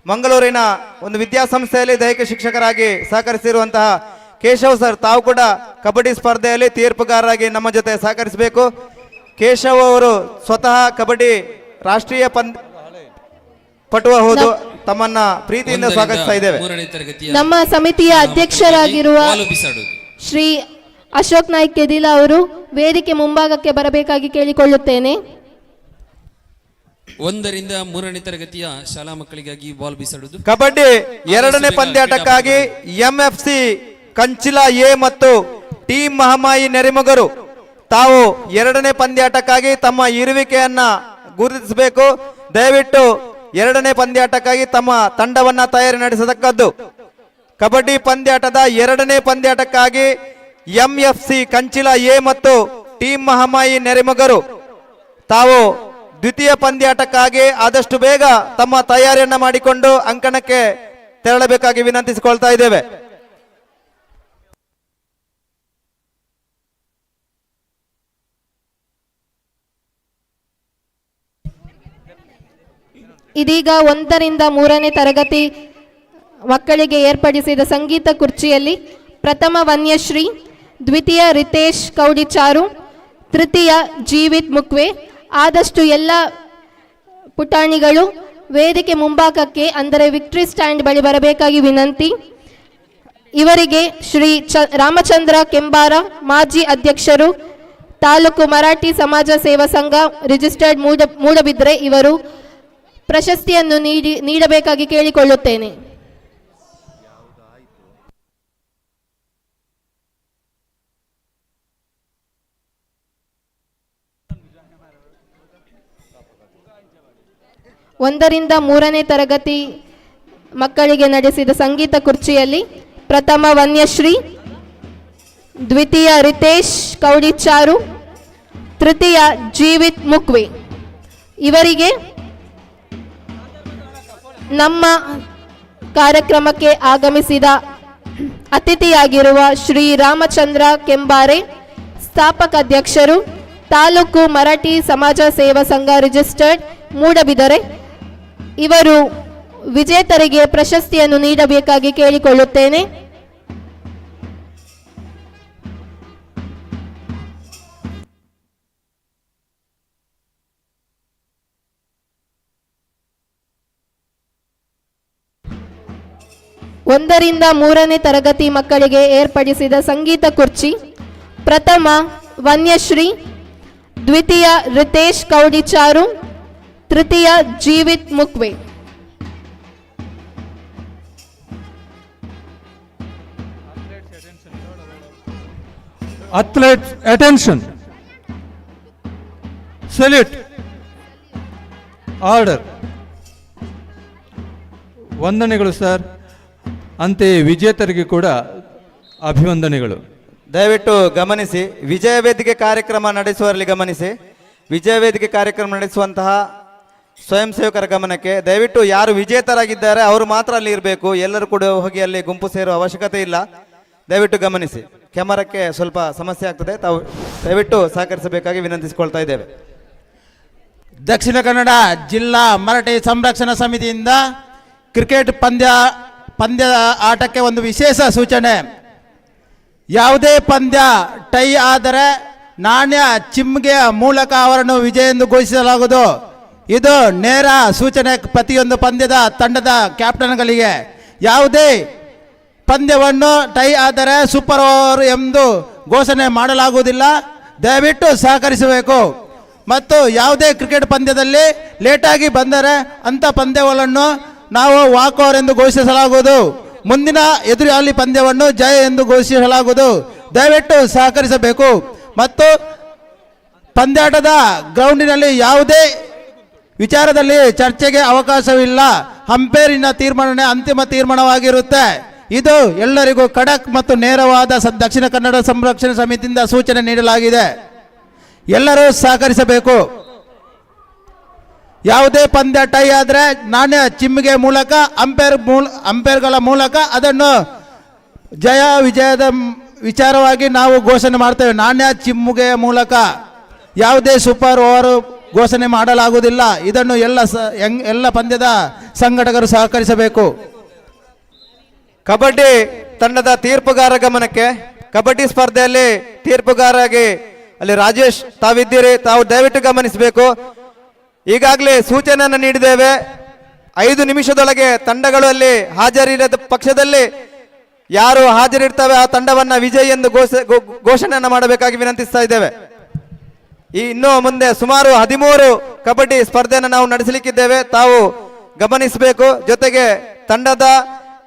ಮಂಗಳೂರಿನ ಒಂದು ವಿದ್ಯಾಸಂಸ್ಥೆಯಲ್ಲಿ ದೈಹಿಕ ಶಿಕ್ಷಕರಾಗಿ ಸಹಕರಿಸಿರುವಂತಹ ಕೇಶವ್ ಸರ್, ತಾವು ಕೂಡ ಕಬಡ್ಡಿ ಸ್ಪರ್ಧೆಯಲ್ಲಿ ತೀರ್ಪುಗಾರರಾಗಿ ನಮ್ಮ ಜೊತೆ ಸಹಕರಿಸಬೇಕು. ಕೇಶವ್ ಅವರು ಸ್ವತಃ ಕಬಡ್ಡಿ ರಾಷ್ಟ್ರೀಯ ಪಟುವ ಹೋದು ತಮ್ಮನ್ನ ಪ್ರೀತಿಯಿಂದ ಸ್ವಾಗತಿಸ್ತಾ ಇದ್ದೇವೆ. ನಮ್ಮ ಸಮಿತಿಯ ಅಧ್ಯಕ್ಷರಾಗಿರುವ ಶ್ರೀ ಅಶೋಕ್ ನಾಯ್ಕ್ ಕೆದಿಲ ಅವರು ವೇದಿಕೆ ಮುಂಭಾಗಕ್ಕೆ ಬರಬೇಕಾಗಿ ಕೇಳಿಕೊಳ್ಳುತ್ತೇನೆ. 1 ರಿಂದ 3ನೇ ತರಗತಿಯ ಶಾಲಾ ಮಕ್ಕಳಿಗಾಗಿ ಬಾಲ್ ಬಿಸಾಡುವುದು. ಕಬಡ್ಡಿ 2ನೇ ಪಂದ್ಯಾಟಕ್ಕಾಗಿ MFC ಕಂಚಿಲ ಎ ಮತ್ತು ಟೀಮ್ ಮಹಮಾಯಿ ನೆರಿಮೊಗರು ತಾವು 2ನೇ ಪಂದ್ಯಾಟಕ್ಕಾಗಿ ತಮ್ಮ ಇರುವಿಕೆಯನ್ನ ಗುರುತಿಸಬೇಕು. ದಯವಿಟ್ಟು 2ನೇ ಪಂದ್ಯಾಟಕ್ಕಾಗಿ ತಮ್ಮ ತಂಡವನ್ನ ತಯಾರಿ ನಡೆಸತಕ್ಕದ್ದು. ಕಬಡ್ಡಿ ಪಂದ್ಯಾಟದ 2ನೇ ಪಂದ್ಯಾಟಕ್ಕಾಗಿ MFC ಕಂಚಿಲ ಎ ಮತ್ತು ಟೀಮ್ ಮಹಮಾಯಿ ನೆರಿಮೊಗರು ತಾವು ದ್ವಿತೀಯ ಪಂದ್ಯಾಟಕ್ಕಾಗಿ ಆದಷ್ಟು ಬೇಗ ತಮ್ಮ ತಯಾರಿಯನ್ನ ಮಾಡಿಕೊಂಡು ಅಂಕಣಕ್ಕೆ ತೆರಳಬೇಕಾಗಿ ವಿನಂತಿಸಿಕೊಳ್ತಾ ಇದ್ದೇವೆ. ಇದೀಗ 1 ರಿಂದ 3ನೇ ತರಗತಿ ಮಕ್ಕಳಿಗೆ ಏರ್ಪಡಿಸಿದ ಸಂಗೀತ ಕುರ್ಚಿಯಲ್ಲಿ ಪ್ರಥಮ ವನ್ಯಶ್ರೀ, ದ್ವಿತೀಯ ರಿತೇಶ್ ಕೌಡಿಚಾರು, ತೃತೀಯ ಜೀವಿತ್ ಮುಕ್ವೆ. ಆದಷ್ಟು ಎಲ್ಲ ಪುಟಾಣಿಗಳು ವೇದಿಕೆ ಮುಂಭಾಗಕ್ಕೆ ಅಂದರೆ ವಿಕ್ಟ್ರಿ ಸ್ಟ್ಯಾಂಡ್ ಬಳಿ ಬರಬೇಕಾಗಿ ವಿನಂತಿ. ಇವರಿಗೆ ಶ್ರೀ ರಾಮಚಂದ್ರ ಕೆಂಬಾರ, ಮಾಜಿ ಅಧ್ಯಕ್ಷರು, ತಾಲೂಕು ಮರಾಠಿ ಸಮಾಜ ಸೇವಾ ಸಂಘ ರಿಜಿಸ್ಟರ್ಡ್ ಮೂಡಬಿದ್ರೆ, ಇವರು ಪ್ರಶಸ್ತಿಯನ್ನು ನೀಡಬೇಕಾಗಿ ಕೇಳಿಕೊಳ್ಳುತ್ತೇನೆ. ಒಂದರಿಂದ 3ನೇ ತರಗತಿ ಮಕ್ಕಳಿಗೆ ನಡೆಸಿದ ಸಂಗೀತ ಕುರ್ಚಿಯಲ್ಲಿ ಪ್ರಥಮ ವನ್ಯಶ್ರೀ, ದ್ವಿತೀಯ ರಿತೇಶ್ ಕೌಡಿಚಾರು, ತೃತೀಯ ಜೀವಿತ್ ಮುಕ್ವೆ. ಇವರಿಗೆ ನಮ್ಮ ಕಾರ್ಯಕ್ರಮಕ್ಕೆ ಆಗಮಿಸಿದ ಅತಿಥಿಯಾಗಿರುವ ಶ್ರೀ ರಾಮಚಂದ್ರ ಕೆಂಬಾರೆ, ಸ್ಥಾಪಕ ಅಧ್ಯಕ್ಷರು, ತಾಲೂಕು ಮರಾಠಿ ಸಮಾಜ ಸೇವಾ ಸಂಘ ರಿಜಿಸ್ಟರ್ಡ್ ಮೂಡಬಿದರೆ, ಇವರು ವಿಜೇತರಿಗೆ ಪ್ರಶಸ್ತಿಯನ್ನು ನೀಡಬೇಕಾಗಿ ಕೇಳಿಕೊಳ್ಳುತ್ತೇನೆ. ಒಂದರಿಂದ 3ನೇ ತರಗತಿ ಮಕ್ಕಳಿಗೆ ಏರ್ಪಡಿಸಿದ ಸಂಗೀತ ಕುರ್ಚಿ ಪ್ರಥಮ ವನ್ಯಶ್ರೀ, ದ್ವಿತೀಯ ರಿತೇಶ್ ಕೌಡಿಚಾರು, ತೃತೀಯ Jeevith Mukve. Athletes attention. Salute. Order. ವಂದನೆಗಳು ಸರ್. ಅಂತೆಯೇ ವಿಜೇತರಿಗೆ ಕೂಡ ಅಭಿವಂದನೆಗಳು. ದಯವಿಟ್ಟು ಗಮನಿಸಿ, ವಿಜಯ ವೇದಿಕೆ ಕಾರ್ಯಕ್ರಮ ನಡೆಸುವಲ್ಲಿ ಗಮನಿಸಿ. ವಿಜಯ ವೇದಿಕೆ ಕಾರ್ಯಕ್ರಮ ನಡೆಸುವಂತಹ ಸ್ವಯಂ ಸೇವಕರ ಗಮನಕ್ಕೆ, ದಯವಿಟ್ಟು ಯಾರು ವಿಜೇತರಾಗಿದ್ದಾರೆ ಅವರು ಮಾತ್ರ ಅಲ್ಲಿ ಇರಬೇಕು. ಎಲ್ಲರೂ ಕೂಡ ಹೋಗಿ ಅಲ್ಲಿ ಗುಂಪು ಸೇರುವ ಅವಶ್ಯಕತೆ ಇಲ್ಲ. ದಯವಿಟ್ಟು ಗಮನಿಸಿ. ಕ್ಯಾಮರಾಕ್ಕೆ ಸ್ವಲ್ಪ ಸಮಸ್ಯೆ ಆಗ್ತದೆ, ತಾವು ದಯವಿಟ್ಟು ಸಹಕರಿಸಬೇಕಾಗಿ ವಿನಂತಿಸಿಕೊಳ್ತಾ ಇದ್ದೇವೆ. ದಕ್ಷಿಣ ಕನ್ನಡ ಜಿಲ್ಲಾ ಮರಾಠಿ ಸಂರಕ್ಷಣಾ ಸಮಿತಿಯಿಂದ ಕ್ರಿಕೆಟ್ ಪಂದ್ಯ ಆಟಕ್ಕೆ ಒಂದು ವಿಶೇಷ ಸೂಚನೆ. ಯಾವುದೇ ಪಂದ್ಯ ಟೈ ಆದರೆ ನಾಣ್ಯ ಚಿಮ್ಮಿಗೆಯ ಮೂಲಕ ಅವರನ್ನು ವಿಜಯ ಎಂದು ಘೋಷಿಸಲಾಗುವುದು. ಇದು ನೇರ ಸೂಚನೆ ಪ್ರತಿಯೊಂದು ಪಂದ್ಯದ ತಂಡದ ಕ್ಯಾಪ್ಟನ್ಗಳಿಗೆ. ಯಾವುದೇ ಪಂದ್ಯವನ್ನು ಟೈ ಆದರೆ ಸೂಪರ್ ಓವರ್ ಎಂದು ಘೋಷಣೆ ಮಾಡಲಾಗುವುದಿಲ್ಲ. ದಯವಿಟ್ಟು ಸಹಕರಿಸಬೇಕು. ಮತ್ತು ಯಾವುದೇ ಕ್ರಿಕೆಟ್ ಪಂದ್ಯದಲ್ಲಿ ಲೇಟಾಗಿ ಬಂದರೆ ಅಂಥ ಪಂದ್ಯಗಳನ್ನು ನಾವು ವಾಕ್ ಓವರ್ ಎಂದು ಘೋಷಿಸಲಾಗುವುದು. ಮುಂದಿನ ಎದುರಾಳಿ ಪಂದ್ಯವನ್ನು ಜಯ ಎಂದು ಘೋಷಿಸಲಾಗುವುದು. ದಯವಿಟ್ಟು ಸಹಕರಿಸಬೇಕು. ಮತ್ತು ಪಂದ್ಯಾಟದ ಗ್ರೌಂಡಿನಲ್ಲಿ ಯಾವುದೇ ವಿಚಾರದಲ್ಲಿ ಚರ್ಚೆಗೆ ಅವಕಾಶವಿಲ್ಲ. ಅಂಪೈರಿನ ತೀರ್ಮಾನ ಅಂತಿಮ ತೀರ್ಮಾನವಾಗಿರುತ್ತೆ. ಇದು ಎಲ್ಲರಿಗೂ ಖಡಕ್ ಮತ್ತು ನೇರವಾದ ದಕ್ಷಿಣ ಕನ್ನಡ ಸಂರಕ್ಷಣಾ ಸಮಿತಿಯಿಂದ ಸೂಚನೆ ನೀಡಲಾಗಿದೆ. ಎಲ್ಲರೂ ಸಹಕರಿಸಬೇಕು. ಯಾವುದೇ ಪಂದ್ಯ ಟೈ ಆದರೆ ನಾಣ್ಯ ಚಿಮ್ಮಿಗೆ ಮೂಲಕ ಅಂಪೈರ್ಗಳ ಮೂಲಕ ಅದನ್ನು ಜಯ ವಿಜಯದ ವಿಚಾರವಾಗಿ ನಾವು ಘೋಷಣೆ ಮಾಡ್ತೇವೆ. ನಾಣ್ಯ ಚಿಮ್ಮುಗೆಯ ಮೂಲಕ ಯಾವುದೇ ಸೂಪರ್ ಓವರ್ ಘೋಷಣೆ ಮಾಡಲಾಗುವುದಿಲ್ಲ. ಇದನ್ನು ಎಲ್ಲ ಪಂದ್ಯದ ಸಂಘಟಕರು ಸಹಕರಿಸಬೇಕು. ಕಬಡ್ಡಿ ತಂಡದ ತೀರ್ಪುಗಾರ ಗಮನಕ್ಕೆ, ಕಬಡ್ಡಿ ಸ್ಪರ್ಧೆಯಲ್ಲಿ ತೀರ್ಪುಗಾರಾಗಿ ಅಲ್ಲಿ ರಾಜೇಶ್ ತಾವಿದ್ದೀರಿ, ತಾವು ದಯವಿಟ್ಟು ಗಮನಿಸಬೇಕು. ಈಗಾಗಲೇ ಸೂಚನೆಯನ್ನು ನೀಡಿದ್ದೇವೆ. 5 ನಿಮಿಷದೊಳಗೆ ತಂಡಗಳು ಅಲ್ಲಿ ಹಾಜರಿರದ ಪಕ್ಷದಲ್ಲಿ ಯಾರು ಹಾಜರಿರ್ತವೆ ಆ ತಂಡವನ್ನ ವಿಜಯ್ ಎಂದು ಘೋಷಣೆಯನ್ನು ಮಾಡಬೇಕಾಗಿ ವಿನಂತಿಸ್ತಾ ಇದ್ದೇವೆ. ಇನ್ನು ಮುಂದೆ ಸುಮಾರು 13 ಕಬಡ್ಡಿ ಸ್ಪರ್ಧೆಯನ್ನು ನಾವು ನಡೆಸಲಿಕ್ಕಿದ್ದೇವೆ. ತಾವು ಗಮನಿಸಬೇಕು. ಜೊತೆಗೆ ತಂಡದ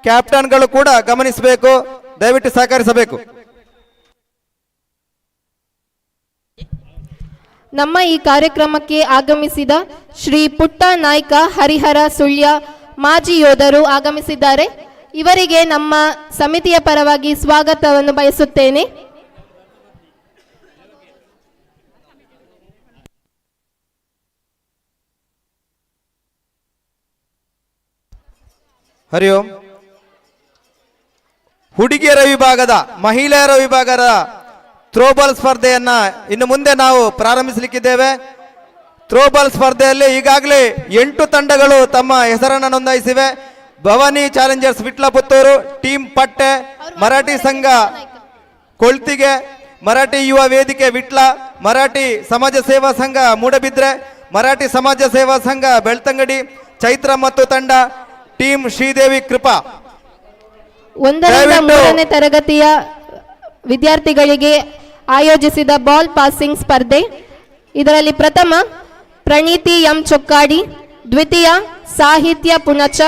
ಕ್ಯಾಪ್ಟನ್ಗಳು ಕೂಡ ಗಮನಿಸಬೇಕು. ದಯವಿಟ್ಟು ಸಹಕರಿಸಬೇಕು. ನಮ್ಮ ಈ ಕಾರ್ಯಕ್ರಮಕ್ಕೆ ಆಗಮಿಸಿದ ಶ್ರೀ ಪುಟ್ಟ ನಾಯ್ಕ ಹರಿಹರ ಸುಳ್ಯ ಮಾಜಿ ಯೋಧರು ಆಗಮಿಸಿದ್ದಾರೆ. ಇವರಿಗೆ ನಮ್ಮ ಸಮಿತಿಯ ಪರವಾಗಿ ಸ್ವಾಗತವನ್ನು ಬಯಸುತ್ತೇನೆ. ಹರಿ ಓಂ. ಹುಡುಗಿಯರ ವಿಭಾಗದ ಮಹಿಳೆಯರ ವಿಭಾಗದ ಥ್ರೋಬಾಲ್ ಸ್ಪರ್ಧೆಯನ್ನ ಇನ್ನು ಮುಂದೆ ನಾವು ಪ್ರಾರಂಭಿಸಲಿಕ್ಕಿದ್ದೇವೆ. ಥ್ರೋಬಾಲ್ ಸ್ಪರ್ಧೆಯಲ್ಲಿ ಈಗಾಗಲೇ 8 ತಂಡಗಳು ತಮ್ಮ ಹೆಸರನ್ನು ನೋಂದಾಯಿಸಿವೆ. ಭವಾನಿ ಚಾಲೆಂಜರ್ಸ್ ವಿಟ್ಲ ಪುತ್ತೂರು, ಟೀಮ್ ಪಟ್ಟೆ, ಮರಾಠಿ ಸಂಘ ಕೊಳ್ತಿಗೆ, ಮರಾಠಿ ಯುವ ವೇದಿಕೆ ವಿಟ್ಲ, ಮರಾಠಿ ಸಮಾಜ ಸೇವಾ ಸಂಘ ಮೂಡಬಿದ್ರೆ, ಮರಾಠಿ ಸಮಾಜ ಸೇವಾ ಸಂಘ ಬೆಳ್ತಂಗಡಿ, ಚೈತ್ರ ಮತ್ತು ತಂಡ, ಟೀಮ್ ಶ್ರೀದೇವಿ ಕೃಪಾ. 1ರಿಂದ 3ನೇ ತರಗತಿಯ ವಿದ್ಯಾರ್ಥಿಗಳಿಗೆ ಆಯೋಜಿಸಿದ ಬಾಲ್ ಪಾಸಿಂಗ್ ಸ್ಪರ್ಧೆ. ಇದರಲ್ಲಿ ಪ್ರಥಮ ಪ್ರಣೀತಿ ಎಂ ಚೊಕ್ಕಾಡಿ, ದ್ವಿತೀಯ ಸಾಹಿತ್ಯ ಪುಣಚ,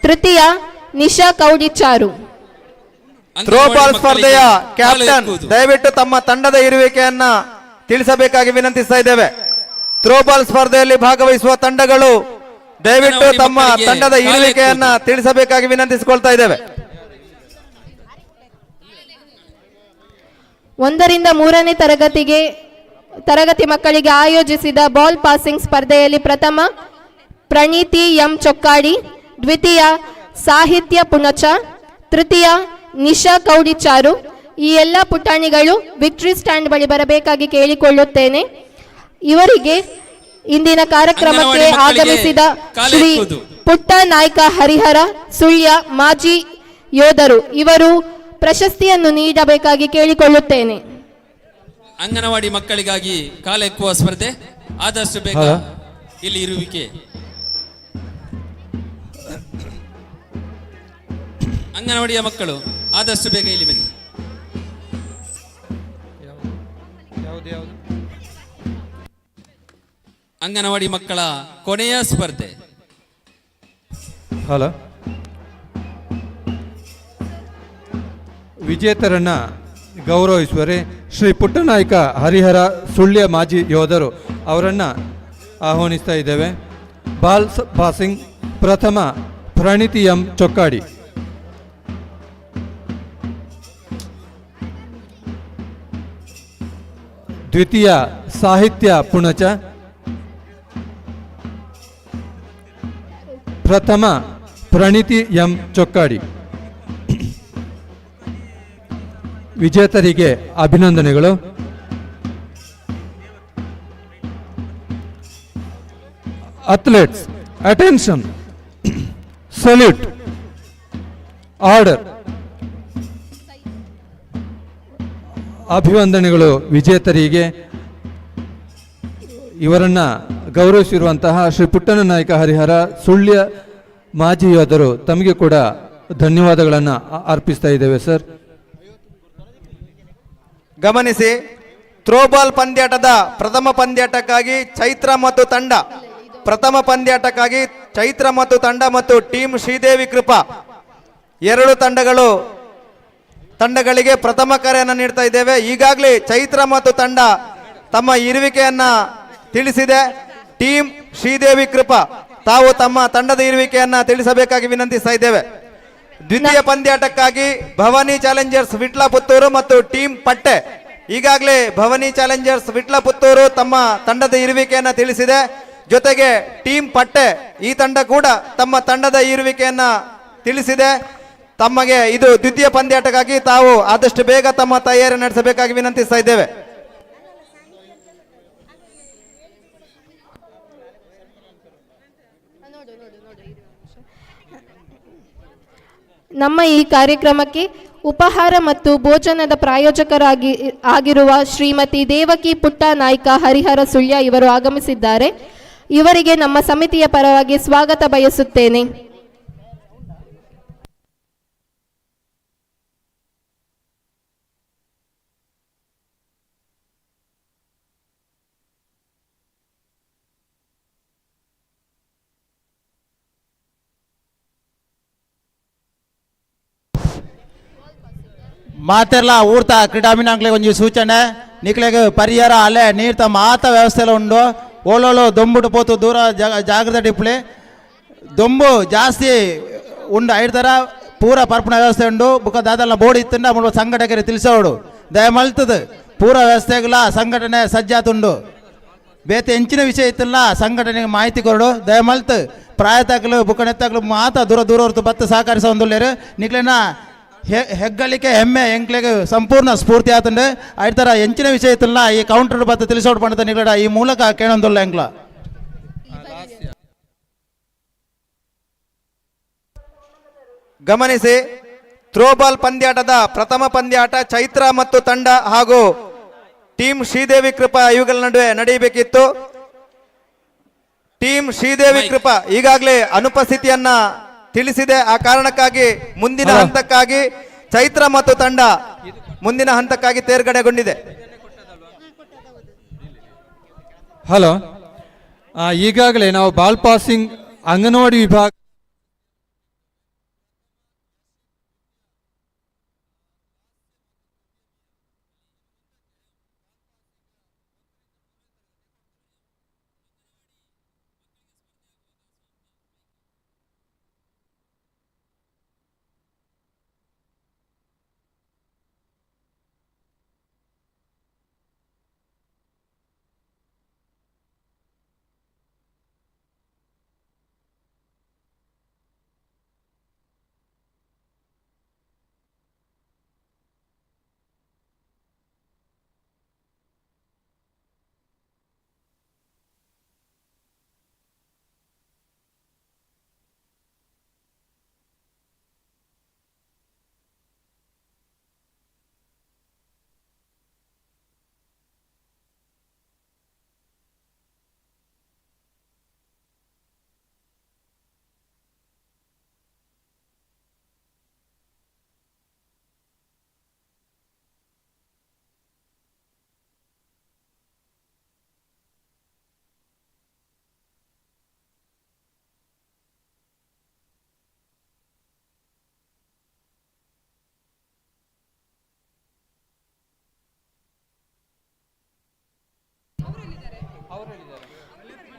ತೃತೀಯ ನಿಶಾ ಕೌಡಿಚಾರು. ಥ್ರೋಬಾಲ್ ಸ್ಪರ್ಧೆಯ ಕ್ಯಾಪ್ಟನ್ ದಯವಿಟ್ಟು ತಮ್ಮ ತಂಡದ ಇರುವಿಕೆಯನ್ನ ತಿಳಿಸಬೇಕಾಗಿ ವಿನಂತಿಸ್ತಾ ಇದ್ದೇವೆ. ಥ್ರೋಬಾಲ್ ಸ್ಪರ್ಧೆಯಲ್ಲಿ ಭಾಗವಹಿಸುವ ತಂಡಗಳು ದಯವಿಟ್ಟು ತಮ್ಮ ತಂಡದ ಇರುವಿಕೆಯನ್ನ ತಿಳಿಸಬೇಕಾಗಿ ವಿನಂತಿಸಿಕೊಳ್ತಾ ಇದ್ದೇವೆ. 1ರಿಂದ 3ನೇ ತರಗತಿ ಮಕ್ಕಳಿಗೆ ಆಯೋಜಿಸಿದ ಬಾಲ್ ಪಾಸಿಂಗ್ ಸ್ಪರ್ಧೆಯಲ್ಲಿ ಪ್ರಥಮ ಪ್ರಣೀತಿ ಎಂ ಚೊಕ್ಕಾಡಿ, ದ್ವಿತೀಯ ಸಾಹಿತ್ಯ ಪುಣಚ, ತೃತೀಯ ನಿಶಾ ಕೌಡಿಚಾರು. ಈ ಎಲ್ಲ ಪುಟಾಣಿಗಳು ವಿಕ್ಟರಿ ಸ್ಟ್ಯಾಂಡ್ ಬಳಿ ಬರಬೇಕಾಗಿ ಕೇಳಿಕೊಳ್ಳುತ್ತೇನೆ. ಇವರಿಗೆ ಇಂದಿನ ಕಾರ್ಯಕ್ರಮಕ್ಕೆ ಆಗಮಿಸಿದ ಶ್ರೀ ಪುಟ್ಟ ನಾಯ್ಕ ಹರಿಹರ ಸುಳ್ಯ ಮಾಜಿ ಯೋಧರು ಇವರು ಪ್ರಶಸ್ತಿಯನ್ನು ನೀಡಬೇಕಾಗಿ ಕೇಳಿಕೊಳ್ಳುತ್ತೇನೆ. ಅಂಗನವಾಡಿ ಮಕ್ಕಳಿಗಾಗಿ ಕಾಲೆಕ್ಕುವ ಸ್ಪರ್ಧೆ ಆದಷ್ಟು ಬೇಗ ಇಲ್ಲಿ ಇರುವಿಕೆ. ಅಂಗನವಾಡಿಯ ಮಕ್ಕಳು ಆದಷ್ಟು ಬೇಗ ಇಲ್ಲಿ ಬನ್ನಿ. ಅಂಗನವಾಡಿ ಮಕ್ಕಳ ಕೊನೆಯ ಸ್ಪರ್ಧೆ. ಹಲೋ, ವಿಜೇತರನ್ನ ಗೌರವಿಸುವರೆ ಶ್ರೀ ಪುಟ್ಟನಾಯ್ಕ ಹರಿಹರ ಸುಳ್ಯ ಮಾಜಿ ಯೋಧರು ಅವರನ್ನು ಆಹ್ವಾನಿಸ್ತಾ ಇದ್ದೇವೆ. ಬಾಲ್ ಪಾಸಿಂಗ್ ಪ್ರಥಮ ಪ್ರಣೀತಿ ಎಂ ಚೊಕ್ಕಾಡಿ, ದ್ವಿತೀಯ ಸಾಹಿತ್ಯ ಪುಣಚ, ಪ್ರಥಮ ಪ್ರಣೀತಿ ಎಂ ಚೊಕ್ಕಾಡಿ. ವಿಜೇತರಿಗೆ ಅಭಿನಂದನೆಗಳು. Athletes attention, salute, order. ಅಭಿವಂದನೆಗಳು ವಿಜೇತರಿಗೆ. ಇವರನ್ನ ಗೌರವಿಸಿರುವಂತಹ ಶ್ರೀ ಪುಟ್ಟಣ್ಣ ನಾಯಕ ಹರಿಹರ ಸುಳ್ಯ ಮಾಜಿ ಯೋಧರು ತಮಗೆ ಕೂಡ ಧನ್ಯವಾದಗಳನ್ನು ಅರ್ಪಿಸ್ತಾ ಇದ್ದೇವೆ ಸರ್. ಗಮನಿಸಿ, ಥ್ರೋಬಾಲ್ ಪಂದ್ಯಾಟದ ಪ್ರಥಮ ಪಂದ್ಯಾಟಕ್ಕಾಗಿ ಚೈತ್ರ ಮತ್ತು ತಂಡ, ಪ್ರಥಮ ಪಂದ್ಯಾಟಕ್ಕಾಗಿ ಚೈತ್ರ ಮತ್ತು ತಂಡ ಮತ್ತು ಟೀಮ್ ಶ್ರೀದೇವಿ ಕೃಪಾ ಎರಡು ತಂಡಗಳಿಗೆ ಪ್ರಥಮ ಕರೆಯನ್ನು ನೀಡ್ತಾ ಇದ್ದೇವೆ. ಈಗಾಗಲೇ ಚೈತ್ರ ಮತ್ತು ತಂಡ ತಮ್ಮ ಇರುವಿಕೆಯನ್ನ ತಿಳಿಸಿದೆ. ಟೀಮ್ ಶ್ರೀದೇವಿ ಕೃಪಾ ತಾವು ತಮ್ಮ ತಂಡದ ಇರುವಿಕೆಯನ್ನ ತಿಳಿಸಬೇಕಾಗಿ ವಿನಂತಿಸ್ತಾ ಇದ್ದೇವೆ. ದ್ವಿತೀಯ ಪಂದ್ಯಾಟಕ್ಕಾಗಿ ಭವಾನಿ ಚಾಲೆಂಜರ್ಸ್ ವಿಟ್ಲ ಪುತ್ತೂರು ಮತ್ತು ಟೀಮ್ ಪಟ್ಟೆ, ಈಗಾಗಲೇ ಭವಾನಿ ಚಾಲೆಂಜರ್ಸ್ ವಿಟ್ಲ ಪುತ್ತೂರು ತಮ್ಮ ತಂಡದ ಇರುವಿಕೆಯನ್ನ ತಿಳಿಸಿದೆ. ಜೊತೆಗೆ ಟೀಮ್ ಪಟ್ಟೆ ಈ ತಂಡ ಕೂಡ ತಮ್ಮ ತಂಡದ ಇರುವಿಕೆಯನ್ನ ತಿಳಿಸಿದೆ. ತಮಗೆ ಇದು ದ್ವಿತೀಯ ಪಂದ್ಯಾಟಕ್ಕಾಗಿ ತಾವು ಆದಷ್ಟು ಬೇಗ ತಮ್ಮ ತಯಾರಿ ನಡೆಸಬೇಕಾಗಿ ವಿನಂತಿಸ್ತಾ ಇದ್ದೇವೆ. ನಮ್ಮ ಈ ಕಾರ್ಯಕ್ರಮಕ್ಕೆ ಉಪಹಾರ ಮತ್ತು ಭೋಜನದ ಆಗಿರುವ ಶ್ರೀಮತಿ ದೇವಕಿ ಪುಟ್ಟ ನಾಯ್ಕ ಹರಿಹರ ಸುಳ್ಯ ಇವರು ಆಗಮಿಸಿದ್ದಾರೆ. ಇವರಿಗೆ ನಮ್ಮ ಸಮಿತಿಯ ಪರವಾಗಿ ಸ್ವಾಗತ ಬಯಸುತ್ತೇನೆ. ಮಾತೆಲ್ಲ ಊರ್ತ ಕ್ರೀಡಾಭಿಮಾನಿಗಳಿಗೆ ಒಂದು ಸೂಚನೆ ನಿಕ್ಲೆಗೆ ಪರಿಹಾರ ಅಲ್ಲೇ ನೀರ್ತ ಮಾತ ವ್ಯವಸ್ಥೆಲ್ಲ ಉಂಡು ಓಲೋಳು ದೊಂಬುಟ್ಟು ಪೋತು ದೂರ ಜಾಗ್ರತೆ ಡಿಪ್ಲಿ ದೊಂಬು ಜಾಸ್ತಿ ಉಂಡು ಐಡ್ತಾರ ಪೂರ ಪರ್ಪಣ ವ್ಯವಸ್ಥೆ ಉಂಡು ಬುಕ್ಕ ದಾದಲ್ಲ ಬೋರ್ಡ್ ಇತ್ತಂಡ ಮುಳ್ಳು ಸಂಘಟಕರಿಗೆ ತಿಳಿಸೋಡು ದಯಮಲ್ತದ ಪೂರ ವ್ಯವಸ್ಥೆಗಳ ಸಂಘಟನೆ ಸಜ್ಜಾತುಂಡು ಬೇತೆ ಹೆಂಚಿನ ವಿಷಯ ಇತ್ತಲ್ಲ ಸಂಘಟನೆಗೆ ಮಾಹಿತಿ ಕೊರಡು ದಯಮಲ್ತು ಪ್ರಾಯತಕಲು ಬುಕ್ಕನೆತ್ತಕಲು ಮಾತ ದೂರ ಹೊರತು ಬತ್ತ ಸಹಕರಿಸೊಂದುಲ್ಲೇರು ನಿಕ್ಲೆನ ಹೆಗ್ಗಳಿಕೆ ಹೆಮ್ಮೆ ಎಂಕ್ಲೆಗೆ ಸಂಪೂರ್ಣ ಸ್ಫೂರ್ತಿ ಆತಂಡು ಐತರ ಹೆಂಚಿನ ವಿಷಯ ಇತ್ತಲ್ಲ ಈ ಕೌಂಟರ್ ಬತ್ತ ತಿಳಿಸೋಡು ಪಂಡಿತ ನಿಗಡ ಈ ಮೂಲಕ ಕೇಳೊಂದುಲ್ಲ ಎಂಕ್ಲ. ಗಮನಿಸಿ, ಥ್ರೋಬಾಲ್ ಪಂದ್ಯಾಟದ ಪ್ರಥಮ ಪಂದ್ಯಾಟ ಚೈತ್ರ ಮತ್ತು ತಂಡ ಹಾಗೂ ಟೀಮ್ ಶ್ರೀದೇವಿ ಕೃಪಾ ಇವುಗಳ ನಡುವೆ ನಡೆಯಬೇಕಿತ್ತು. ಟೀಮ್ ಶ್ರೀದೇವಿ ಕೃಪಾ ಈಗಾಗಲೇ ಅನುಪಸ್ಥಿತಿಯನ್ನ ತಿಳಿಸಿದೆ. ಆ ಕಾರಣಕ್ಕಾಗಿ ಮುಂದಿನ ಹಂತಕ್ಕಾಗಿ ಚೈತ್ರ ಮತ್ತು ತಂಡ ಮುಂದಿನ ಹಂತಕ್ಕಾಗಿ ತೇರ್ಗಡೆಗೊಂಡಿದೆ. ಹಲೋ, ಈಗಾಗಲೇ ನಾವು ಬಾಲ್ ಪಾಸಿಂಗ್ ಅಂಗನವಾಡಿ ವಿಭಾಗ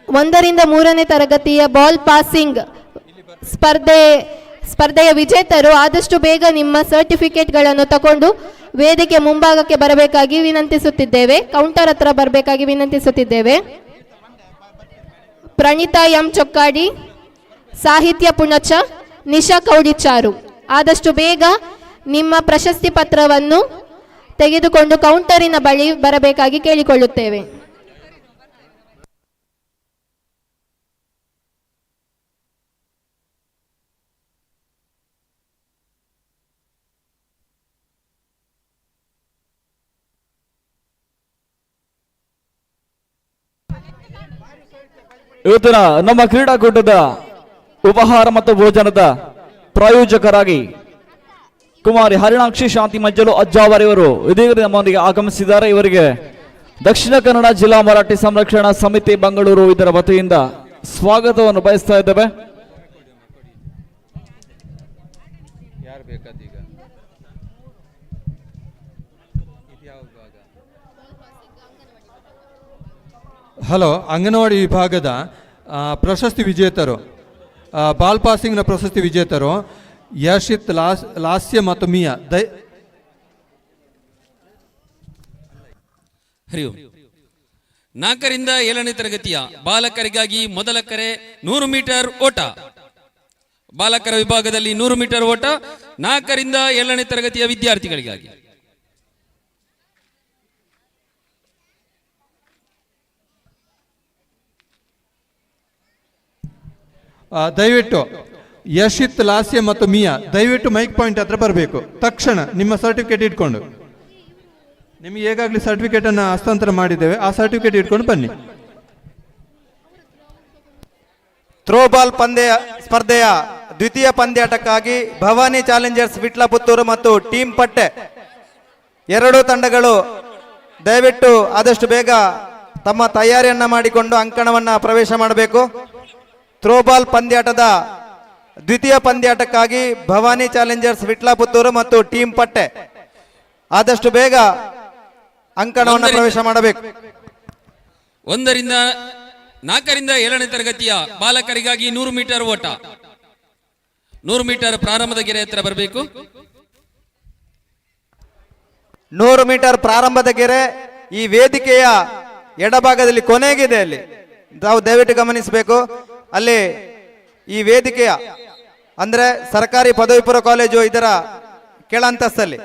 ಒಂದರಿಂದ ಮೂರನೇ ತರಗತಿಯ ಬಾಲ್ ಪಾಸಿಂಗ್ ಸ್ಪರ್ಧೆಯ ವಿಜೇತರು ಆದಷ್ಟು ಬೇಗ ನಿಮ್ಮ ಸರ್ಟಿಫಿಕೇಟ್ಗಳನ್ನು ತಗೊಂಡು ವೇದಿಕೆ ಮುಂಭಾಗಕ್ಕೆ ಬರಬೇಕಾಗಿ ವಿನಂತಿಸುತ್ತಿದ್ದೇವೆ. ಕೌಂಟರ್ ಹತ್ರ ಬರಬೇಕಾಗಿ ವಿನಂತಿಸುತ್ತಿದ್ದೇವೆ. ಪ್ರಣೀತಾ ಎಂ ಚೊಕ್ಕಾಡಿ, ಸಾಹಿತ್ಯ ಪುಣಚ ನಿಶಾ ಕೌಡಿಚಾರು. ಆದಷ್ಟು ಬೇಗ ನಿಮ್ಮ ಪ್ರಶಸ್ತಿ ಪತ್ರವನ್ನು ತೆಗೆದುಕೊಂಡು ಕೌಂಟರಿನ ಬಳಿ ಬರಬೇಕಾಗಿ ಕೇಳಿಕೊಳ್ಳುತ್ತೇವೆ. ಇವತ್ತಿನ ನಮ್ಮ ಕ್ರೀಡಾಕೂಟದ ಉಪಹಾರ ಮತ್ತು ಭೋಜನದ ಪ್ರಾಯೋಜಕರಾಗಿ ಕುಮಾರಿ ಹರಿಣಾಕ್ಷಿ ಶಾಂತಿ ಮಜ್ಜಲು ಅಜ್ಜಾವರಿವರು ಇದೀಗ ನಮ್ಮೊಂದಿಗೆ ಆಗಮಿಸಿದ್ದಾರೆ. ಇವರಿಗೆ ದಕ್ಷಿಣ ಕನ್ನಡ ಜಿಲ್ಲಾ ಮರಾಠಿ ಸಂರಕ್ಷಣಾ ಸಮಿತಿ ಬೆಂಗಳೂರು ಇದರ ವತಿಯಿಂದ ಸ್ವಾಗತವನ್ನು ಬಯಸ್ತಾ ಇದ್ದೇವೆ. ಹಲೋ, ಅಂಗನವಾಡಿ ವಿಭಾಗದ ಪ್ರಶಸ್ತಿ ವಿಜೇತರು, ಬಾಲ್ ಪಾಸಿಂಗ್ನ ಪ್ರಶಸ್ತಿ ವಿಜೇತರು ಯಶಿತ್ ಲಾಸ್ಯ ಮತ್ತು ಮಿಯಾ ಹರಿ ಓಂ. 4ರಿಂದ 7ನೇ ತರಗತಿಯ ಬಾಲಕರಿಗಾಗಿ ಮೊದಲ ಕರೆ 100 ಮೀಟರ್ ಓಟ. ಬಾಲಕರ ವಿಭಾಗದಲ್ಲಿ 100 ಮೀಟರ್ ಓಟ 4ರಿಂದ 7ನೇ ತರಗತಿಯ ವಿದ್ಯಾರ್ಥಿಗಳಿಗಾಗಿ. ದಯವಿಟ್ಟು ಯಶಿತ್ ಲಾಸ್ಯ ಮತ್ತು ಮಿಯಾ ದಯವಿಟ್ಟು ಮೈಕ್ ಪಾಯಿಂಟ್ ಹತ್ರ ಬರಬೇಕು. ತಕ್ಷಣ ನಿಮ್ಮ ಸರ್ಟಿಫಿಕೇಟ್ ಇಟ್ಕೊಂಡು, ನಿಮಗೆ ಈಗಾಗಲೇ ಸರ್ಟಿಫಿಕೇಟ್ ಅನ್ನು ಹಸ್ತಾಂತರ ಮಾಡಿದ್ದೇವೆ, ಆ ಸರ್ಟಿಫಿಕೇಟ್ ಇಟ್ಕೊಂಡು ಬನ್ನಿ. ಥ್ರೋಬಾಲ್ ಸ್ಪರ್ಧೆಯ ದ್ವಿತೀಯ ಪಂದ್ಯಾಟಕ್ಕಾಗಿ ಭವಾನಿ ಚಾಲೆಂಜರ್ಸ್ ವಿಟ್ಲ ಪುತ್ತೂರು ಮತ್ತು ಟೀಮ್ ಪಟ್ಟೆ ಎರಡೂ ತಂಡಗಳು ದಯವಿಟ್ಟು ಆದಷ್ಟು ಬೇಗ ತಮ್ಮ ತಯಾರಿಯನ್ನ ಮಾಡಿಕೊಂಡು ಅಂಕಣವನ್ನ ಪ್ರವೇಶ ಮಾಡಬೇಕು. ಥ್ರೋಬಾಲ್ ಪಂದ್ಯಾಟದ ದ್ವಿತೀಯ ಪಂದ್ಯಾಟಕ್ಕಾಗಿ ಭವಾನಿ ಚಾಲೆಂಜರ್ಸ್ ವಿಟ್ಲ ಪುತ್ತೂರು ಮತ್ತು ಟೀಮ್ ಪಟ್ಟೆ ಆದಷ್ಟು ಬೇಗ ಅಂಕಣವನ್ನು ಪ್ರವೇಶ ಮಾಡಬೇಕು. 1ರಿಂದ 4ರಿಂದ 7ನೇ ತರಗತಿಯ ಬಾಲಕರಿಗಾಗಿ 100 ಮೀಟರ್ ಓಟ. 100 ಮೀಟರ್ ಪ್ರಾರಂಭದ ಗೆರೆ ಹತ್ರ ಬರಬೇಕು. 100 ಮೀಟರ್ ಪ್ರಾರಂಭದ ಗೆರೆ ಈ ವೇದಿಕೆಯ ಎಡಭಾಗದಲ್ಲಿ ಕೊನೆಗಿದೆ. ಅಲ್ಲಿ ತಾವು ದಯವಿಟ್ಟು ಗಮನಿಸಬೇಕು. ಅಲ್ಲಿ ಈ ವೇದಿಕೆಯ ಅಂದ್ರೆ ಸರ್ಕಾರಿ ಪದವಿ ಪೂರ್ವ ಕಾಲೇಜು ಇದರ ಕೆಳಂತಸ್ತಲ್ಲಿ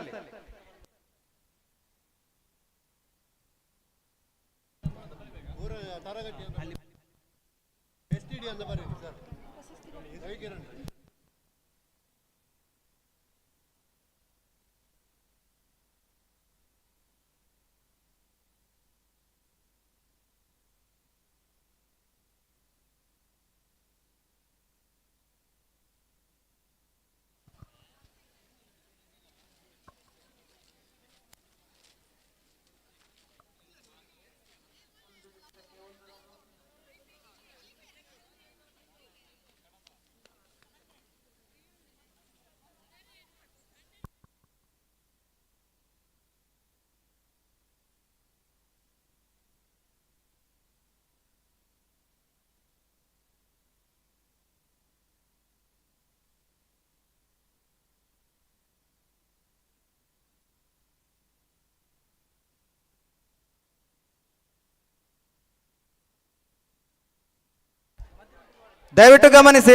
ದಯವಿಟ್ಟು ಗಮನಿಸಿ.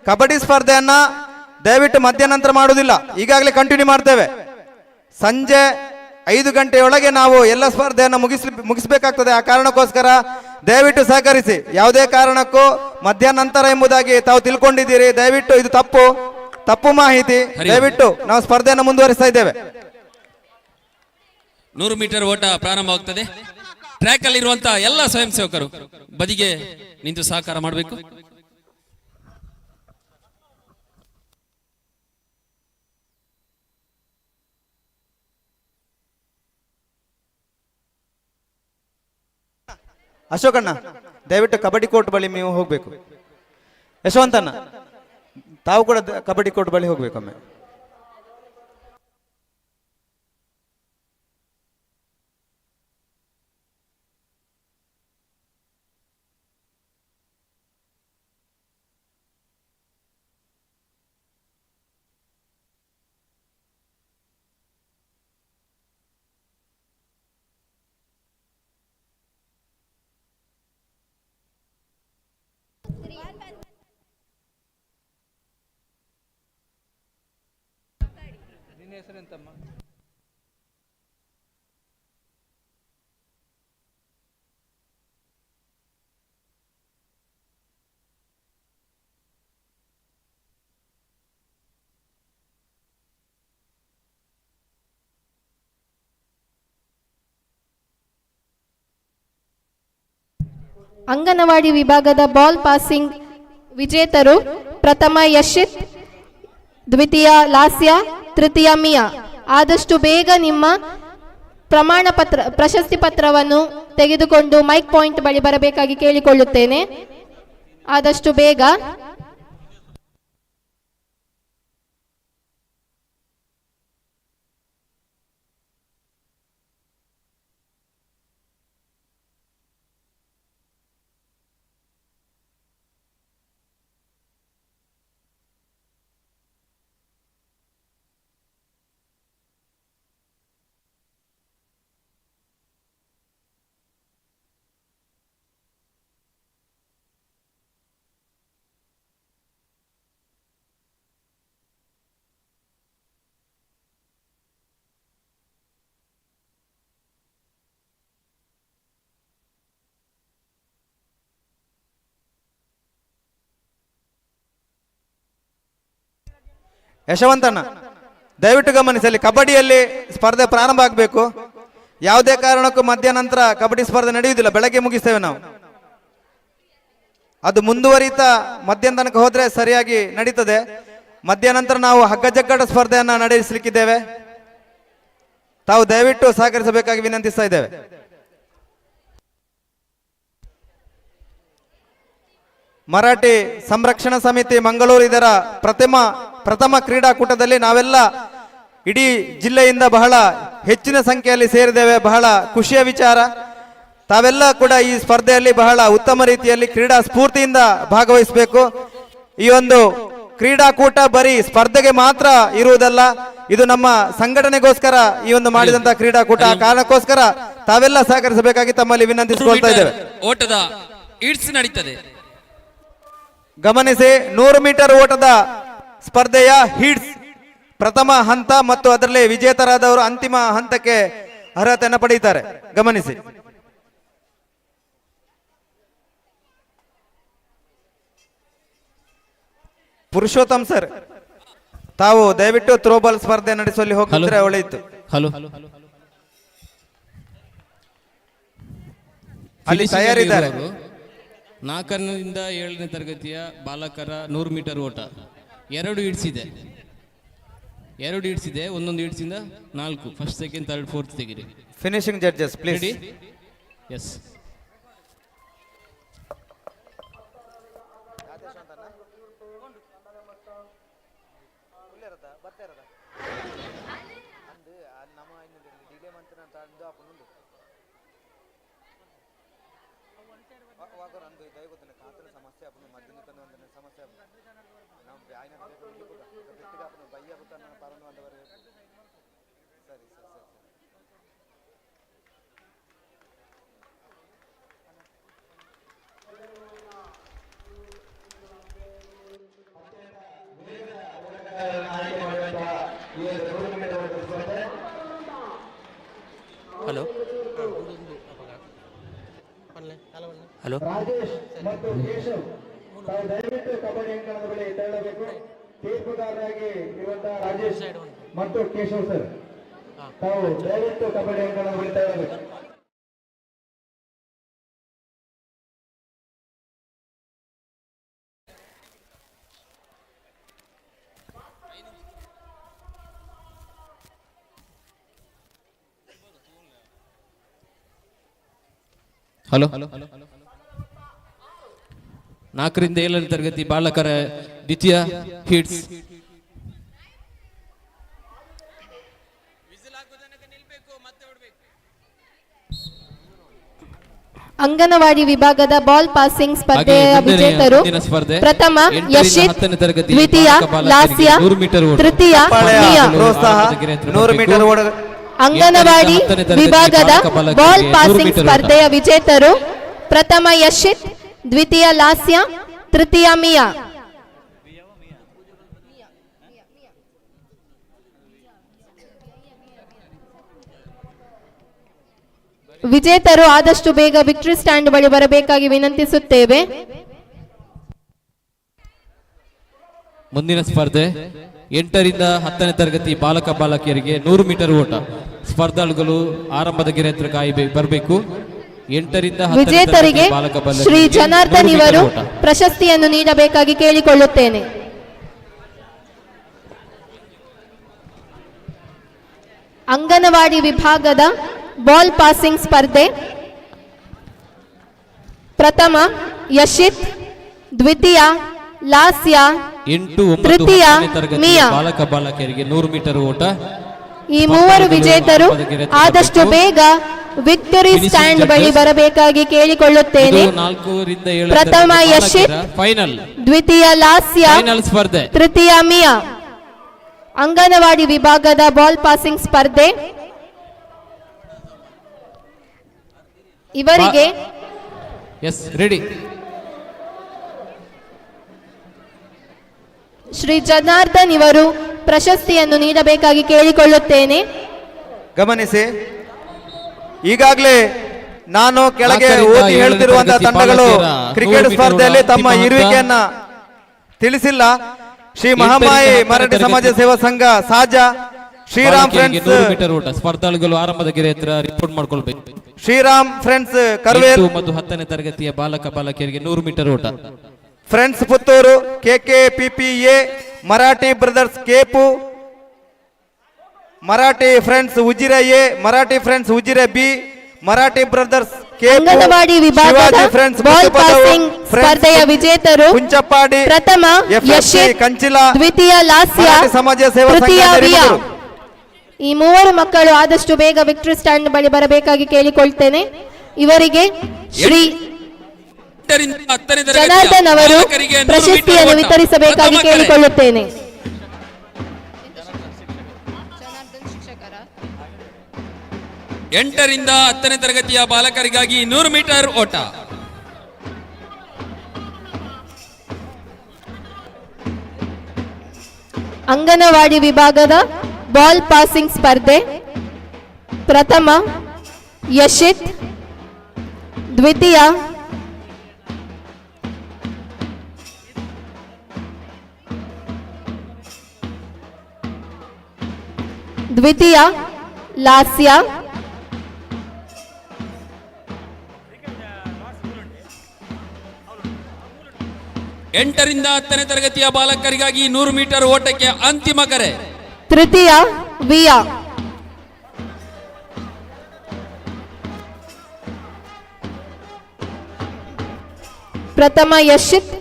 ಕಬಡ್ಡಿ ಸ್ಪರ್ಧೆಯನ್ನ ದಯವಿಟ್ಟು ಮಧ್ಯಾಹ್ನ ಮಾಡುವುದಿಲ್ಲ, ಈಗಾಗಲೇ ಕಂಟಿನ್ಯೂ ಮಾಡ್ತೇವೆ. ಸಂಜೆ 5 ಗಂಟೆಯೊಳಗೆ ನಾವು ಎಲ್ಲ ಸ್ಪರ್ಧೆಯನ್ನು ಮುಗಿಸಬೇಕಾಗ್ತದೆ. ಆ ಕಾರಣಕ್ಕೋಸ್ಕರ ದಯವಿಟ್ಟು ಸಹಕರಿಸಿ. ಯಾವುದೇ ಕಾರಣಕ್ಕೂ ಮಧ್ಯಾಹ್ನ ನಂತರ ಎಂಬುದಾಗಿ ತಾವು ತಿಳ್ಕೊಂಡಿದ್ದೀರಿ. ದಯವಿಟ್ಟು ಇದು ತಪ್ಪು ಮಾಹಿತಿ. ದಯವಿಟ್ಟು ನಾವು ಸ್ಪರ್ಧೆಯನ್ನು ಮುಂದುವರಿಸ್ತಾ ಇದ್ದೇವೆ. 100 ಮೀಟರ್ ಓಟ ಪ್ರಾರಂಭವಾಗುತ್ತದೆ. ಟ್ರ್ಯಾಕ್ ಅಲ್ಲಿ ಇರುವಂತಹ ಎಲ್ಲ ಸ್ವಯಂ ಸೇವಕರು ಬದಿಗೆ ನಿಂತು ಸಹಕಾರ ಮಾಡಬೇಕು. ಅಶೋಕಣ್ಣ ದಯವಿಟ್ಟು ಕಬಡ್ಡಿ ಕೋರ್ಟ್ ಬಳಿ ನೀವು ಹೋಗ್ಬೇಕು. ಯಶವಂತಣ್ಣ ತಾವು ಕೂಡ ಕಬಡ್ಡಿ ಕೋರ್ಟ್ ಬಳಿ ಹೋಗ್ಬೇಕೊಮ್ಮೆ. ಹೆಸರೆಂತಮ್ಮ? ಅಂಗನವಾಡಿ ವಿಭಾಗದ ಬಾಲ್ ಪಾಸಿಂಗ್ ವಿಜೇತರು: ಪ್ರಥಮ ಯಶಿತ್, ದ್ವಿತೀಯ ಲಾಸ್ಯ, ತೃತೀಯ ಮಿಯಾ. ಆದಷ್ಟು ಬೇಗ ನಿಮ್ಮ ಪ್ರಶಸ್ತಿ ಪತ್ರವನ್ನು ತೆಗೆದುಕೊಂಡು ಮೈಕ್ ಪಾಯಿಂಟ್ ಬಳಿ ಬರಬೇಕಾಗಿ ಕೇಳಿಕೊಳ್ಳುತ್ತೇನೆ. ಆದಷ್ಟು ಬೇಗ. ಯಶವಂತಣ್ಣ, ದಯವಿಟ್ಟು ಗಮನಿಸಲಿ, ಕಬಡ್ಡಿಯಲ್ಲಿ ಸ್ಪರ್ಧೆ ಪ್ರಾರಂಭ ಆಗಬೇಕು. ಯಾವುದೇ ಕಾರಣಕ್ಕೂ ಮಧ್ಯಾಹ್ನಂತರ ಕಬಡ್ಡಿ ಸ್ಪರ್ಧೆ ನಡೆಯುವುದಿಲ್ಲ, ಬೆಳಗ್ಗೆ ಮುಗಿಸ್ತೇವೆ ನಾವು. ಅದು ಮುಂದುವರಿತಾ ಮಧ್ಯಾಹ್ನ ತನಕ ಹೋದ್ರೆ ಸರಿಯಾಗಿ ನಡೀತದೆ. ಮಧ್ಯಾಹ್ನಂತರ ನಾವು ಹಗ್ಗ ಜಗ್ಗಾಟ ಸ್ಪರ್ಧೆಯನ್ನ ನಡೆಸಲಿಕ್ಕಿದ್ದೇವೆ. ತಾವು ದಯವಿಟ್ಟು ಸಹಕರಿಸಬೇಕಾಗಿ ವಿನಂತಿಸ್ತಾ ಇದ್ದೇವೆ. ಮರಾಠಿ ಸಂರಕ್ಷಣಾ ಸಮಿತಿ ಮಂಗಳೂರು ಇದರ ಪ್ರಥಮ ಕ್ರೀಡಾಕೂಟದಲ್ಲಿ ನಾವೆಲ್ಲ ಇಡೀ ಜಿಲ್ಲೆಯಿಂದ ಬಹಳ ಹೆಚ್ಚಿನ ಸಂಖ್ಯೆಯಲ್ಲಿ ಸೇರಿದ್ದೇವೆ. ಬಹಳ ಖುಷಿಯ ವಿಚಾರ. ತಾವೆಲ್ಲ ಕೂಡ ಈ ಸ್ಪರ್ಧೆಯಲ್ಲಿ ಬಹಳ ಉತ್ತಮ ರೀತಿಯಲ್ಲಿ ಕ್ರೀಡಾ ಸ್ಫೂರ್ತಿಯಿಂದ ಭಾಗವಹಿಸಬೇಕು. ಈ ಒಂದು ಕ್ರೀಡಾಕೂಟ ಬರೀ ಸ್ಪರ್ಧೆಗೆ ಮಾತ್ರ ಇರುವುದಲ್ಲ, ಇದು ನಮ್ಮ ಸಂಘಟನೆಗೋಸ್ಕರ ಈ ಒಂದು ಮಾಡಿದಂತಹ ಕ್ರೀಡಾಕೂಟ. ಆ ಕಾರಣಕ್ಕೋಸ್ಕರ ತಾವೆಲ್ಲ ಸಹಕರಿಸಬೇಕಾಗಿ ತಮ್ಮಲ್ಲಿ ವಿನಂತಿಸಿಕೊಳ್ತಾ ಇದ್ದೇವೆ. ಓಟದ ಈಡ್ಸ್ ನಡೀತದೆ, ಗಮನಿಸಿ. 100 ಮೀಟರ್ ಓಟದ ಸ್ಪರ್ಧೆಯ ಹೀಟ್ಸ್ ಪ್ರಥಮ ಹಂತ ಮತ್ತು ಅದರಲ್ಲಿ ವಿಜೇತರಾದವರು ಅಂತಿಮ ಹಂತಕ್ಕೆ ಅರ್ಹತೆಯನ್ನು ಪಡೆಯುತ್ತಾರೆ. ಗಮನಿಸಿ. ಪುರುಷೋತ್ತಮ್ ಸರ್, ತಾವು ದಯವಿಟ್ಟು ಥ್ರೋಬಾಲ್ ಸ್ಪರ್ಧೆ ನಡೆಸುವಲ್ಲಿ ಹೋಗಿದ್ರೆ ಒಳ್ಳೆಯಿತ್ತು. ಹಲೋ, ಅಲ್ಲಿ ತಯಾರಿದ್ದಾರೆ. 4ರಿಂದ 7ನೇ ತರಗತಿಯ ಬಾಲಕರ 100 ಮೀಟರ್ ಓಟ 2 ಇಡ್ಸಿದೆ. ಒಂದೊಂದು ಇಡ್ಸಿಂದ 4 ಫಸ್ಟ್, ಸೆಕೆಂಡ್, ಥರ್ಡ್, ಫೋರ್ತ್ ತೆಗಿರಿ. Finishing judges please. Yes. Hello hello, Rajesh ಮತ್ತು ಕೇಶವ್ ತಾವು ದಯವಿಟ್ಟು ಕಬಡ್ಡಿ ಅಂಕಣದ ಬಳಿ ತೆರಳಬೇಕು. ತೀರ್ಪುಗಾರರಾಗಿ ಇರುವಂತಹ ರಾಜೇಶ್ ಮತ್ತು ಕೇಶವ್ ಸರ್, ತಾವು ದಯವಿಟ್ಟು ಕಬಡ್ಡಿ ಅಂಕಣದ ಬಳಿ ತೆರಳಬೇಕು. ಹಲೋ, 4ರಿಂದ 7ನೇ ತರಗತಿ ಬಾಲಕರ ದ್ವಿತೀಯ ಹಿಟ್ಸ್. ಅಂಗನವಾಡಿ ವಿಭಾಗದ ಬಾಲ್ ಪಾಸಿಂಗ್ ಸ್ಪರ್ಧೆಯ ವಿಜೇತರು: ಪ್ರಥಮ ಯಶಿತ್, ದ್ವಿತೀಯ ಲಾಸ್ಯ, ತೃತೀಯ ಮಿಯಾ. ಅಂಗನವಾಡಿ ವಿಭಾಗದ ಬಾಲ್ ಪಾಸಿಂಗ್ ಸ್ಪರ್ಧೆಯ ವಿಜೇತರು: ಪ್ರಥಮ ಯಶಿತ್, ದ್ವಿತೀಯ ಲಾಸ್ಯ, ತೃತೀಯ ಮಿಯಾ. ವಿಜೇತರು ಆದಷ್ಟು ಬೇಗ ವಿಕ್ಟರಿ ಸ್ಟ್ಯಾಂಡ್ ಬಳಿ ಬರಬೇಕಾಗಿ ವಿನಂತಿಸುತ್ತೇವೆ. ಮುಂದಿನ ಸ್ಪರ್ಧೆ 8ರಿಂದ 10ನೇ ತರಗತಿ ಬಾಲಕ ಬಾಲಕಿಯರಿಗೆ 100 ಮೀಟರ್ ಓಟ. ಸ್ಪರ್ಧಾಳುಗಳು ಆರಂಭದ ಗೆರೆ ಹತ್ರ ಬರಬೇಕು. 8ರಿಂದ 10ನೇ ವಿಜೇತರಿಗೆ ಬಾಲಕ ಬಾಲಕಿಯರಿಗೆ ಶ್ರೀ ಜನಾರ್ದನ್ 100 ಇವರು ಮೀಟರ್ ಓಟ. ಪ್ರಶಸ್ತಿಯನ್ನು ನೀಡಬೇಕಾಗಿ ಕೇಳಿಕೊಳ್ಳುತ್ತೇನೆ. ಅಂಗನವಾಡಿ ವಿಭಾಗದ ಬಾಲ್ ಪಾಸಿಂಗ್ ಸ್ಪರ್ಧೆ. ಪ್ರಥಮ ಯಶಿತ್, ದ್ವಿತೀಯ ಲಾಸ್ಯ, 8, 9, ತೃತೀಯ 10ನೇ ತರಗತಿ ಮಿಯಾ. ಬಾಲಕ ಬಾಲಕಿಯರಿಗೆ 100 ಮೀಟರ್ ಓಟ. ಈ ಮೂವರು ವಿಜೇತರು ಆದಷ್ಟು ಬೇಗ ವಿಕ್ಟರಿ ಸ್ಟ್ಯಾಂಡ್ ಬಳಿ ಬರಬೇಕಾಗಿ ಕೇಳಿಕೊಳ್ಳುತ್ತೇನೆ. 4ರಿಂದ 7 ಪ್ರಥಮ ಯಶಿತ್, ಫೈನಲ್ ದ್ವಿತೀಯ ಲಾಸ್ಯ, ಫೈನಲ್ ಸ್ಪರ್ಧೆ. ತೃತೀಯ ಮಿಯಾ. ಅಂಗನವಾಡಿ ವಿಭಾಗದ ಬಾಲ್ ಪಾಸಿಂಗ್ ಸ್ಪರ್ಧೆ. ಇವರಿಗೆ ಎಸ್ ರೆಡಿ. ಶ್ರೀ ಜನಾರ್ದನ್ ಇವರು ಪ್ರಶಸ್ತಿಯನ್ನು ನೀಡಬೇಕಾಗಿ ಕೇಳಿಕೊಳ್ಳುತ್ತೇನೆ. ಗಮನಿಸಿ, ಈಗಾಗಲೇ ನಾನು ಕೆಳಗೆ 4ರಿಂದ ಓದಿ ಹೇಳ್ತಿರುವಂತಹ 7ನೇ ತಂಡಗಳು ಬಾಲಕಿಯರ ಕ್ರಿಕೆಟ್ 100 ಸ್ಪರ್ಧೆಯಲ್ಲಿ ತಮ್ಮ ಮೀಟರ್ ಇರುವಿಕೆಯನ್ನ ತಿಳಿಸಿಲ್ಲ. ಶ್ರೀ ಮಹಾಮಾಯಿ 8ರಿಂದ 10ನೇ ಮರಾಠಿ ಸಮಾಜ ತರಗತಿ ಸೇವಾ ಸಂಘ ಸಾಜಾ, ಶ್ರೀರಾಮ್ ಬಾಲಕಿಯರಿಗೆ ಫ್ರೆಂಡ್ಸ್ 100 ಮೀಟರ್ ಓಟ. ಸ್ಪರ್ಧಾಳುಗಳು ಆರಂಭದ ಗೆರೆ ಹತ್ರ ರಿಪೋರ್ಟ್ ಮಾಡ್ಕೊಳ್ಬೇಕು. ಶ್ರೀರಾಮ್ ಫ್ರೆಂಡ್ಸ್ ಕರ್ವೇಲ್ 8 ಮತ್ತು 10ನೇ ತರಗತಿಯ ಬಾಲಕ ಬಾಲಕಿಯರಿಗೆ 100 ಮೀಟರ್ ಓಟ. Friends Puttur, KKPPA, Marathi brothers Kepu, Marathi friends Ujire A, Marathi friends Ujire B, Marathi brothers Kepu, anganwadi ವಿಭಾಗದ ಶಿವಾಜಿ ಫ್ರೆಂಡ್ಸ್ ಬಾಲ್ ಮುತ್ತುಪದವು, ಪಾಸಿಂಗ್ ಸ್ಪರ್ಧೆಯ ವಿಜೇತರು ಕುಂಚಪ್ಪಾಡಿ, ಪ್ರಥಮ FFC ಯಶಿತ್, ಕಂಚಿಲ, ದ್ವಿತೀಯ ಲಾಸ್ಯ, ಮರಾಠಿ ಸಮಾಜ ಸೇವಾ ತೃತೀಯ ಸಂಘದ ವಿಯಾ. ಹಿರಿಯರು. ಈ ಮೂವರು ಮಕ್ಕಳು ಆದಷ್ಟು ಬೇಗ ವಿಕ್ಟರಿ ಸ್ಟ್ಯಾಂಡ್ ಬಳಿ ಬರಬೇಕಾಗಿ ಕೇಳಿಕೊಳ್ತೇನೆ. ಇವರಿಗೆ ಶ್ರೀ 8ರಿಂದ 10ನೇ ತರಗತಿಯ ಜನಾರ್ದನ್ ಅವರು ಬಾಲಕರಿಗೆ 100 ಮೀಟರ್ ಪ್ರಶಸ್ತಿಯನ್ನು ಓಟ. ವಿತರಿಸಬೇಕಾಗಿ ಪ್ರಥಮ ಕರೆ. ಕೇಳಿಕೊಳ್ಳುತ್ತೇನೆ. 8ರಿಂದ 10ನೇ ತರಗತಿಯ ಬಾಲಕರಿಗಾಗಿ 100 ಮೀಟರ್ ಓಟ. ಅಂಗನವಾಡಿ ವಿಭಾಗದ ಬಾಲ್ ಪಾಸಿಂಗ್ ಸ್ಪರ್ಧೆ. ಪ್ರಥಮ ಯಶಿತ್, ದ್ವಿತೀಯ ಲಾಸ್ಯ, 8ರಿಂದ 10ನೇ ತರಗತಿಯ ಬಾಲಕರಿಗಾಗಿ 100 ಮೀಟರ್ ಓಟಕ್ಕೆ ಅಂತಿಮ ಕರೆ. ತೃತೀಯ ವಿಯಾ. ಪ್ರಥಮ ಯಶಿತ್,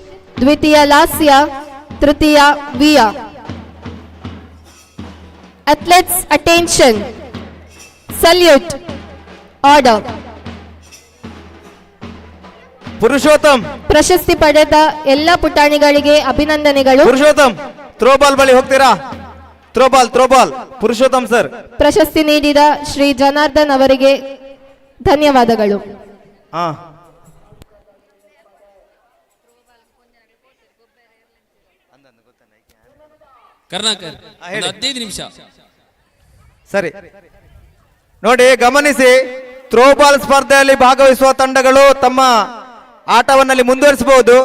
ದ್ವಿತೀಯ ಲಾಸ್ಯ, ತೃತೀಯ ವಿಯಾ. Athletes attention, salute, order. Purushottam ಪ್ರಶಸ್ತಿ ಪಡೆದ ಎಲ್ಲ ಪುಟಾಣಿಗಳಿಗೆ ಅಭಿನಂದನೆಗಳು. ಪುರುಷೋತ್ತಮ್ ಥ್ರೋಬಾಲ್ ಬಳಿ ಹೋಗ್ತೀರಾ? Throwball Purushottam sir. ಪ್ರಶಸ್ತಿ ನೀಡಿದ ಶ್ರೀ ಜನಾರ್ದನ್ ಅವರಿಗೆ ಧನ್ಯವಾದಗಳು. ಕರ್ನಾಕರ್ 15 ನಿಮಿಷ. ಸರಿ ನೋಡಿ, ಗಮನಿಸಿ, ಥ್ರೋಬಾಲ್ ಸ್ಪರ್ಧೆಯಲ್ಲಿ ಭಾಗವಹಿಸುವ ತಂಡಗಳು ತಮ್ಮ ಆಟವನ್ನಲ್ಲಿ ಮುಂದುವರಿಸಬಹುದು.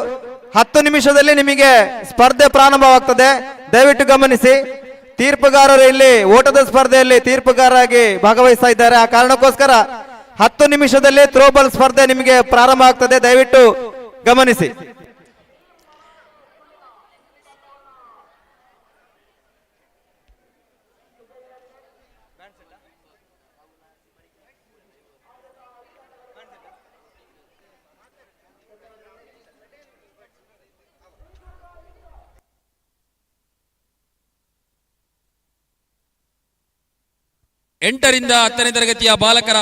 10 ನಿಮಿಷದಲ್ಲಿ ನಿಮಗೆ ಸ್ಪರ್ಧೆ ಪ್ರಾರಂಭವಾಗ್ತದೆ. ದಯವಿಟ್ಟು ಗಮನಿಸಿ, ತೀರ್ಪುಗಾರರು ಇಲ್ಲಿ ಓಟದ ಸ್ಪರ್ಧೆಯಲ್ಲಿ ತೀರ್ಪುಗಾರರಾಗಿ ಭಾಗವಹಿಸ್ತಾ ಇದ್ದಾರೆ. ಆ ಕಾರಣಕ್ಕೋಸ್ಕರ 10 ನಿಮಿಷದಲ್ಲಿ ಥ್ರೋಬಾಲ್ ಸ್ಪರ್ಧೆ ನಿಮಗೆ ಪ್ರಾರಂಭ ಆಗ್ತದೆ. ದಯವಿಟ್ಟು ಗಮನಿಸಿ. ಎಂಟರಿಂದ 10ನೇ ತರಗತಿಯ ಬಾಲಕರ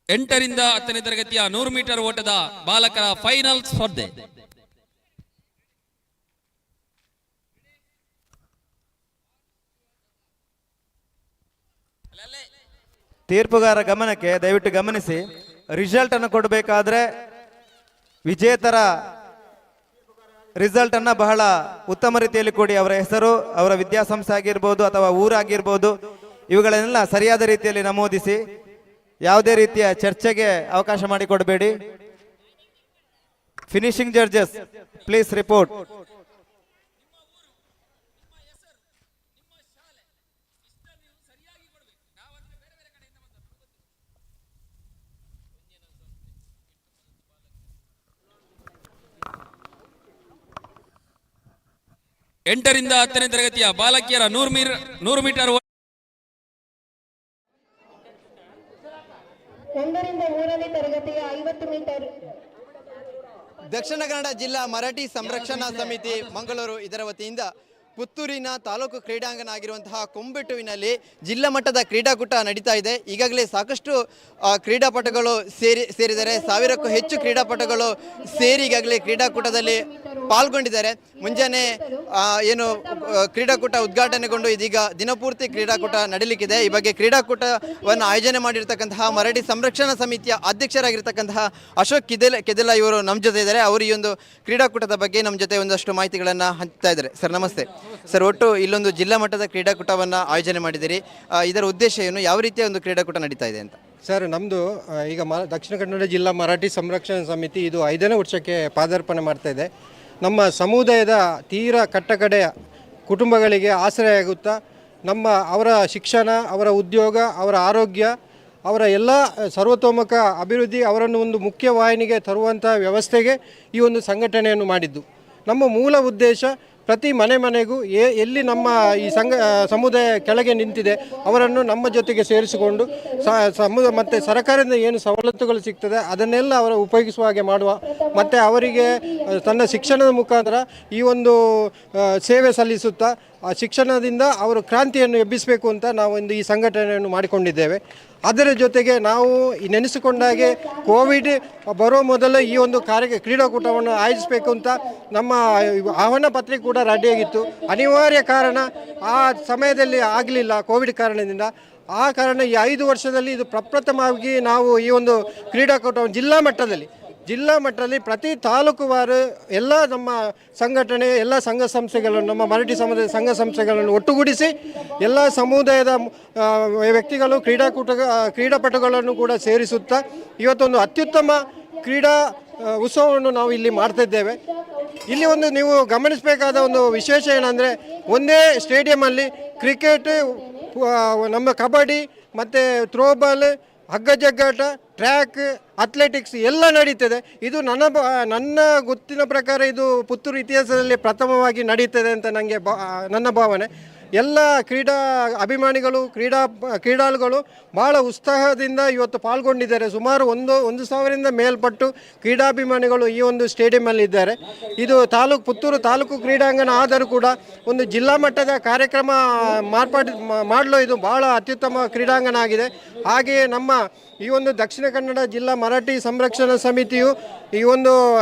ಎಂಟರಿಂದ 10ನೇ ತರಗತಿಯ 100 ಮೀಟರ್ ಓಟದ ಬಾಲಕರ ಫೈನಲ್ ಸ್ಪರ್ಧೆ. ತೀರ್ಪುಗಾರ ಗಮನಕ್ಕೆ ದಯವಿಟ್ಟು ಗಮನಿಸಿ, ರಿಸಲ್ಟ್ ಅನ್ನು ಕೊಡಬೇಕಾದ್ರೆ ವಿಜೇತರ ರಿಸಲ್ಟನ್ನು ಬಹಳ ಉತ್ತಮ ರೀತಿಯಲ್ಲಿ ಕೊಡಿ. ಅವರ ಹೆಸರು, ಅವರ ವಿದ್ಯಾಸಂಸ್ಥೆ ಆಗಿರ್ಬೋದು ಅಥವಾ ಊರಾಗಿರ್ಬೋದು, ಇವುಗಳನ್ನೆಲ್ಲ ಸರಿಯಾದ ರೀತಿಯಲ್ಲಿ ನಮೂದಿಸಿ. ಯಾವುದೇ ರೀತಿಯ ಚರ್ಚೆಗೆ ಅವಕಾಶ ಮಾಡಿಕೊಡಬೇಡಿ. Finishing judges please report. ಎಂಟರಿಂದ 10ನೇ ತರಗತಿಯ ಬಾಲಕಿಯರ 100 ಮೀಟರ್ 1ರಿಂದ 3ನೇ ತರಗತಿಯ 50 ಮೀಟರ್. ದಕ್ಷಿಣ ಕನ್ನಡ ಜಿಲ್ಲಾ ಮರಾಠಿ ಸಂರಕ್ಷಣಾ ಸಮಿತಿ ಮಂಗಳೂರು ಇದರ ವತಿಯಿಂದ ಪುತ್ತೂರಿನ ತಾಲೂಕು ಕ್ರೀಡಾಂಗಣ ಆಗಿರುವಂತಹ ಕೊಂಬೆಟ್ಟುವಿನಲ್ಲಿ ಜಿಲ್ಲಾ ಮಟ್ಟದ ಕ್ರೀಡಾಕೂಟ ನಡೀತಾ ಇದೆ. ಈಗಾಗಲೇ ಸಾಕಷ್ಟು ಕ್ರೀಡಾಪಟುಗಳು ಸೇರಿದ್ದಾರೆ. 1000ಕ್ಕೂ ಹೆಚ್ಚು ಕ್ರೀಡಾಪಟುಗಳು ಸೇರಿ ಈಗಾಗಲೇ ಕ್ರೀಡಾಕೂಟದಲ್ಲಿ ಪಾಲ್ಗೊಂಡಿದ್ದಾರೆ. ಮುಂಜಾನೆ ಏನು ಕ್ರೀಡಾಕೂಟ ಉದ್ಘಾಟನೆಗೊಂಡು ಇದೀಗ ದಿನಪೂರ್ತಿ ಕ್ರೀಡಾಕೂಟ ನಡೀಲಿಕ್ಕಿದೆ. ಈ ಬಗ್ಗೆ ಕ್ರೀಡಾಕೂಟವನ್ನು ಆಯೋಜನೆ ಮಾಡಿರ್ತಕ್ಕಂತಹ ಮರಾಠಿ ಸಂರಕ್ಷಣಾ ಸಮಿತಿಯ ಅಧ್ಯಕ್ಷರಾಗಿರ್ತಕ್ಕಂತಹ ಅಶೋಕ್ ಕೆದಿಲ ಇವರು ನಮ್ಮ ಜೊತೆ ಇದ್ದಾರೆ. ಅವರು ಈ ಒಂದು ಕ್ರೀಡಾಕೂಟದ ಬಗ್ಗೆ ನಮ್ಮ ಜೊತೆ ಒಂದಷ್ಟು ಮಾಹಿತಿಗಳನ್ನು ಹಂಚ್ತಾ ಇದ್ದಾರೆ. ಸರ್ ನಮಸ್ತೆ. ಸರ್, ಒಟ್ಟು ಇಲ್ಲೊಂದು ಜಿಲ್ಲಾ ಮಟ್ಟದ ಕ್ರೀಡಾಕೂಟವನ್ನು ಆಯೋಜನೆ ಮಾಡಿದ್ದೀರಿ. ಇದರ ಉದ್ದೇಶ ಏನು, ಯಾವ ರೀತಿಯ ಒಂದು ಕ್ರೀಡಾಕೂಟ ನಡೀತಾ ಇದೆ ಅಂತ? ಸರ್, ನಮ್ಮದು ಈಗ ದಕ್ಷಿಣ ಕನ್ನಡ ಜಿಲ್ಲಾ ಮರಾಠಿ ಸಂರಕ್ಷಣಾ ಸಮಿತಿ ಇದು 5ನೇ ವರ್ಷಕ್ಕೆ ಪಾದಾರ್ಪಣೆ ಮಾಡ್ತಾ ಇದೆ. ನಮ್ಮ ಸಮುದಾಯದ ತೀರ ಕಟ್ಟಕಡೆಯ ಕುಟುಂಬಗಳಿಗೆ ಆಶ್ರಯ ಅವರ ಶಿಕ್ಷಣ, ಅವರ ಉದ್ಯೋಗ, ಅವರ ಆರೋಗ್ಯ, ಅವರ ಎಲ್ಲ ಸರ್ವತೋಮುಖ ಅಭಿವೃದ್ಧಿ, ಅವರನ್ನು ಒಂದು ಮುಖ್ಯವಾಹಿನಿಗೆ ತರುವಂಥ ವ್ಯವಸ್ಥೆಗೆ ಈ ಒಂದು ಸಂಘಟನೆಯನ್ನು ಮಾಡಿದ್ದು. ನಮ್ಮ ಮೂಲ ಉದ್ದೇಶ ಪ್ರತಿ ಮನೆಗೂ ಎಲ್ಲಿ ನಮ್ಮ ಈ ಸಮುದಾಯ ಕೆಳಗೆ ನಿಂತಿದೆ ಅವರನ್ನು ನಮ್ಮ ಜೊತೆಗೆ ಸೇರಿಸಿಕೊಂಡು ಮತ್ತು ಸರ್ಕಾರದಿಂದ ಏನು ಸವಲತ್ತುಗಳು ಸಿಗ್ತದೆ ಅದನ್ನೆಲ್ಲ ಅವರು ಉಪಯೋಗಿಸುವ ಹಾಗೆ ಮಾಡುವ, ಮತ್ತು ಅವರಿಗೆ ತನ್ನ ಶಿಕ್ಷಣದ ಮುಖಾಂತರ ಈ ಒಂದು ಸೇವೆ ಸಲ್ಲಿಸುತ್ತಾ ಆ ಶಿಕ್ಷಣದಿಂದ ಅವರು ಕ್ರಾಂತಿಯನ್ನು ಎಬ್ಬಿಸಬೇಕು ಅಂತ ನಾವು ಈ ಸಂಘಟನೆಯನ್ನು ಮಾಡಿಕೊಂಡಿದ್ದೇವೆ. ಅದರ ಜೊತೆಗೆ ನಾವು ನೆನೆಸಿಕೊಂಡಾಗೆ ಕೋವಿಡ್ ಬರೋ ಮೊದಲು ಈ ಒಂದು ಕ್ರೀಡಾಕೂಟವನ್ನು ಆಯೋಜಿಸಬೇಕು ಅಂತ ನಮ್ಮ ಆಹ್ವಾನ ಪತ್ರಿಕೆ ಕೂಡ ರೆಡಿಯಾಗಿತ್ತು. ಅನಿವಾರ್ಯ ಕಾರಣ ಆ ಸಮಯದಲ್ಲಿ ಆಗಲಿಲ್ಲ ಕೋವಿಡ್ ಕಾರಣದಿಂದ. ಆ ಕಾರಣ ಈ 5 ವರ್ಷದಲ್ಲಿ ಇದು ಪ್ರಪ್ರಥಮವಾಗಿ ನಾವು ಈ ಒಂದು ಕ್ರೀಡಾಕೂಟವನ್ನು ಜಿಲ್ಲಾ ಮಟ್ಟದಲ್ಲಿ ಪ್ರತಿ ತಾಲೂಕುವಾರು ಎಲ್ಲ ನಮ್ಮ ಸಂಘಟನೆ, ಎಲ್ಲ ಸಂಘ ಸಂಸ್ಥೆಗಳನ್ನು, ನಮ್ಮ ಮರಾಠಿ ಸಮುದಾಯದ ಸಂಘ ಸಂಸ್ಥೆಗಳನ್ನು ಒಟ್ಟುಗೂಡಿಸಿ ಎಲ್ಲ ಸಮುದಾಯದ ವ್ಯಕ್ತಿಗಳು ಕ್ರೀಡಾಪಟುಗಳನ್ನು ಕೂಡ ಸೇರಿಸುತ್ತಾ ಇವತ್ತೊಂದು ಅತ್ಯುತ್ತಮ ಕ್ರೀಡಾ ಉತ್ಸವವನ್ನು ನಾವು ಇಲ್ಲಿ ಮಾಡ್ತಿದ್ದೇವೆ. ಇಲ್ಲಿ ಒಂದು ನೀವು ಗಮನಿಸಬೇಕಾದ ಒಂದು ವಿಶೇಷ ಏನಂದರೆ, ಒಂದೇ ಸ್ಟೇಡಿಯಮಲ್ಲಿ ಕ್ರಿಕೆಟ್, ನಮ್ಮ ಕಬಡ್ಡಿ ಮತ್ತು ಥ್ರೋಬಾಲ್, ಹಗ್ಗ ಜಗ್ಗಾಟ, ಟ್ರ್ಯಾಕ್, ಅಥ್ಲೆಟಿಕ್ಸ್ ಎಲ್ಲ ನಡೀತದೆ. ಇದು ನನ್ನ ಗೊತ್ತಿನ ಪ್ರಕಾರ ಇದು ಪುತ್ತೂರು ಇತಿಹಾಸದಲ್ಲಿ ಪ್ರಥಮವಾಗಿ ನಡೀತದೆ ಅಂತ ನನ್ನ ಭಾವನೆ. ಎಲ್ಲ ಕ್ರೀಡಾ ಅಭಿಮಾನಿಗಳು, ಕ್ರೀಡಾಳುಗಳು ಭಾಳ ಉತ್ಸಾಹದಿಂದ ಇವತ್ತು ಪಾಲ್ಗೊಂಡಿದ್ದಾರೆ. ಸುಮಾರು 1,000ರಿಂದ ಮೇಲ್ಪಟ್ಟು ಕ್ರೀಡಾಭಿಮಾನಿಗಳು ಈ ಒಂದು ಸ್ಟೇಡಿಯಮಲ್ಲಿ ಇದ್ದಾರೆ. ಇದು ಪುತ್ತೂರು ತಾಲೂಕು ಕ್ರೀಡಾಂಗಣ ಆದರೂ ಕೂಡ ಒಂದು ಜಿಲ್ಲಾ ಮಟ್ಟದ ಕಾರ್ಯಕ್ರಮ ಮಾಡಲು ಇದು ಭಾಳ ಅತ್ಯುತ್ತಮ ಕ್ರೀಡಾಂಗಣ ಆಗಿದೆ. ಹಾಗೆಯೇ ಈ ಒಂದು ದಕ್ಷಿಣ ಕನ್ನಡ ಜಿಲ್ಲಾ ಮರಾಠಿ ಸಂರಕ್ಷಣಾ ಸಮಿತಿಯು ಈ ಒಂದು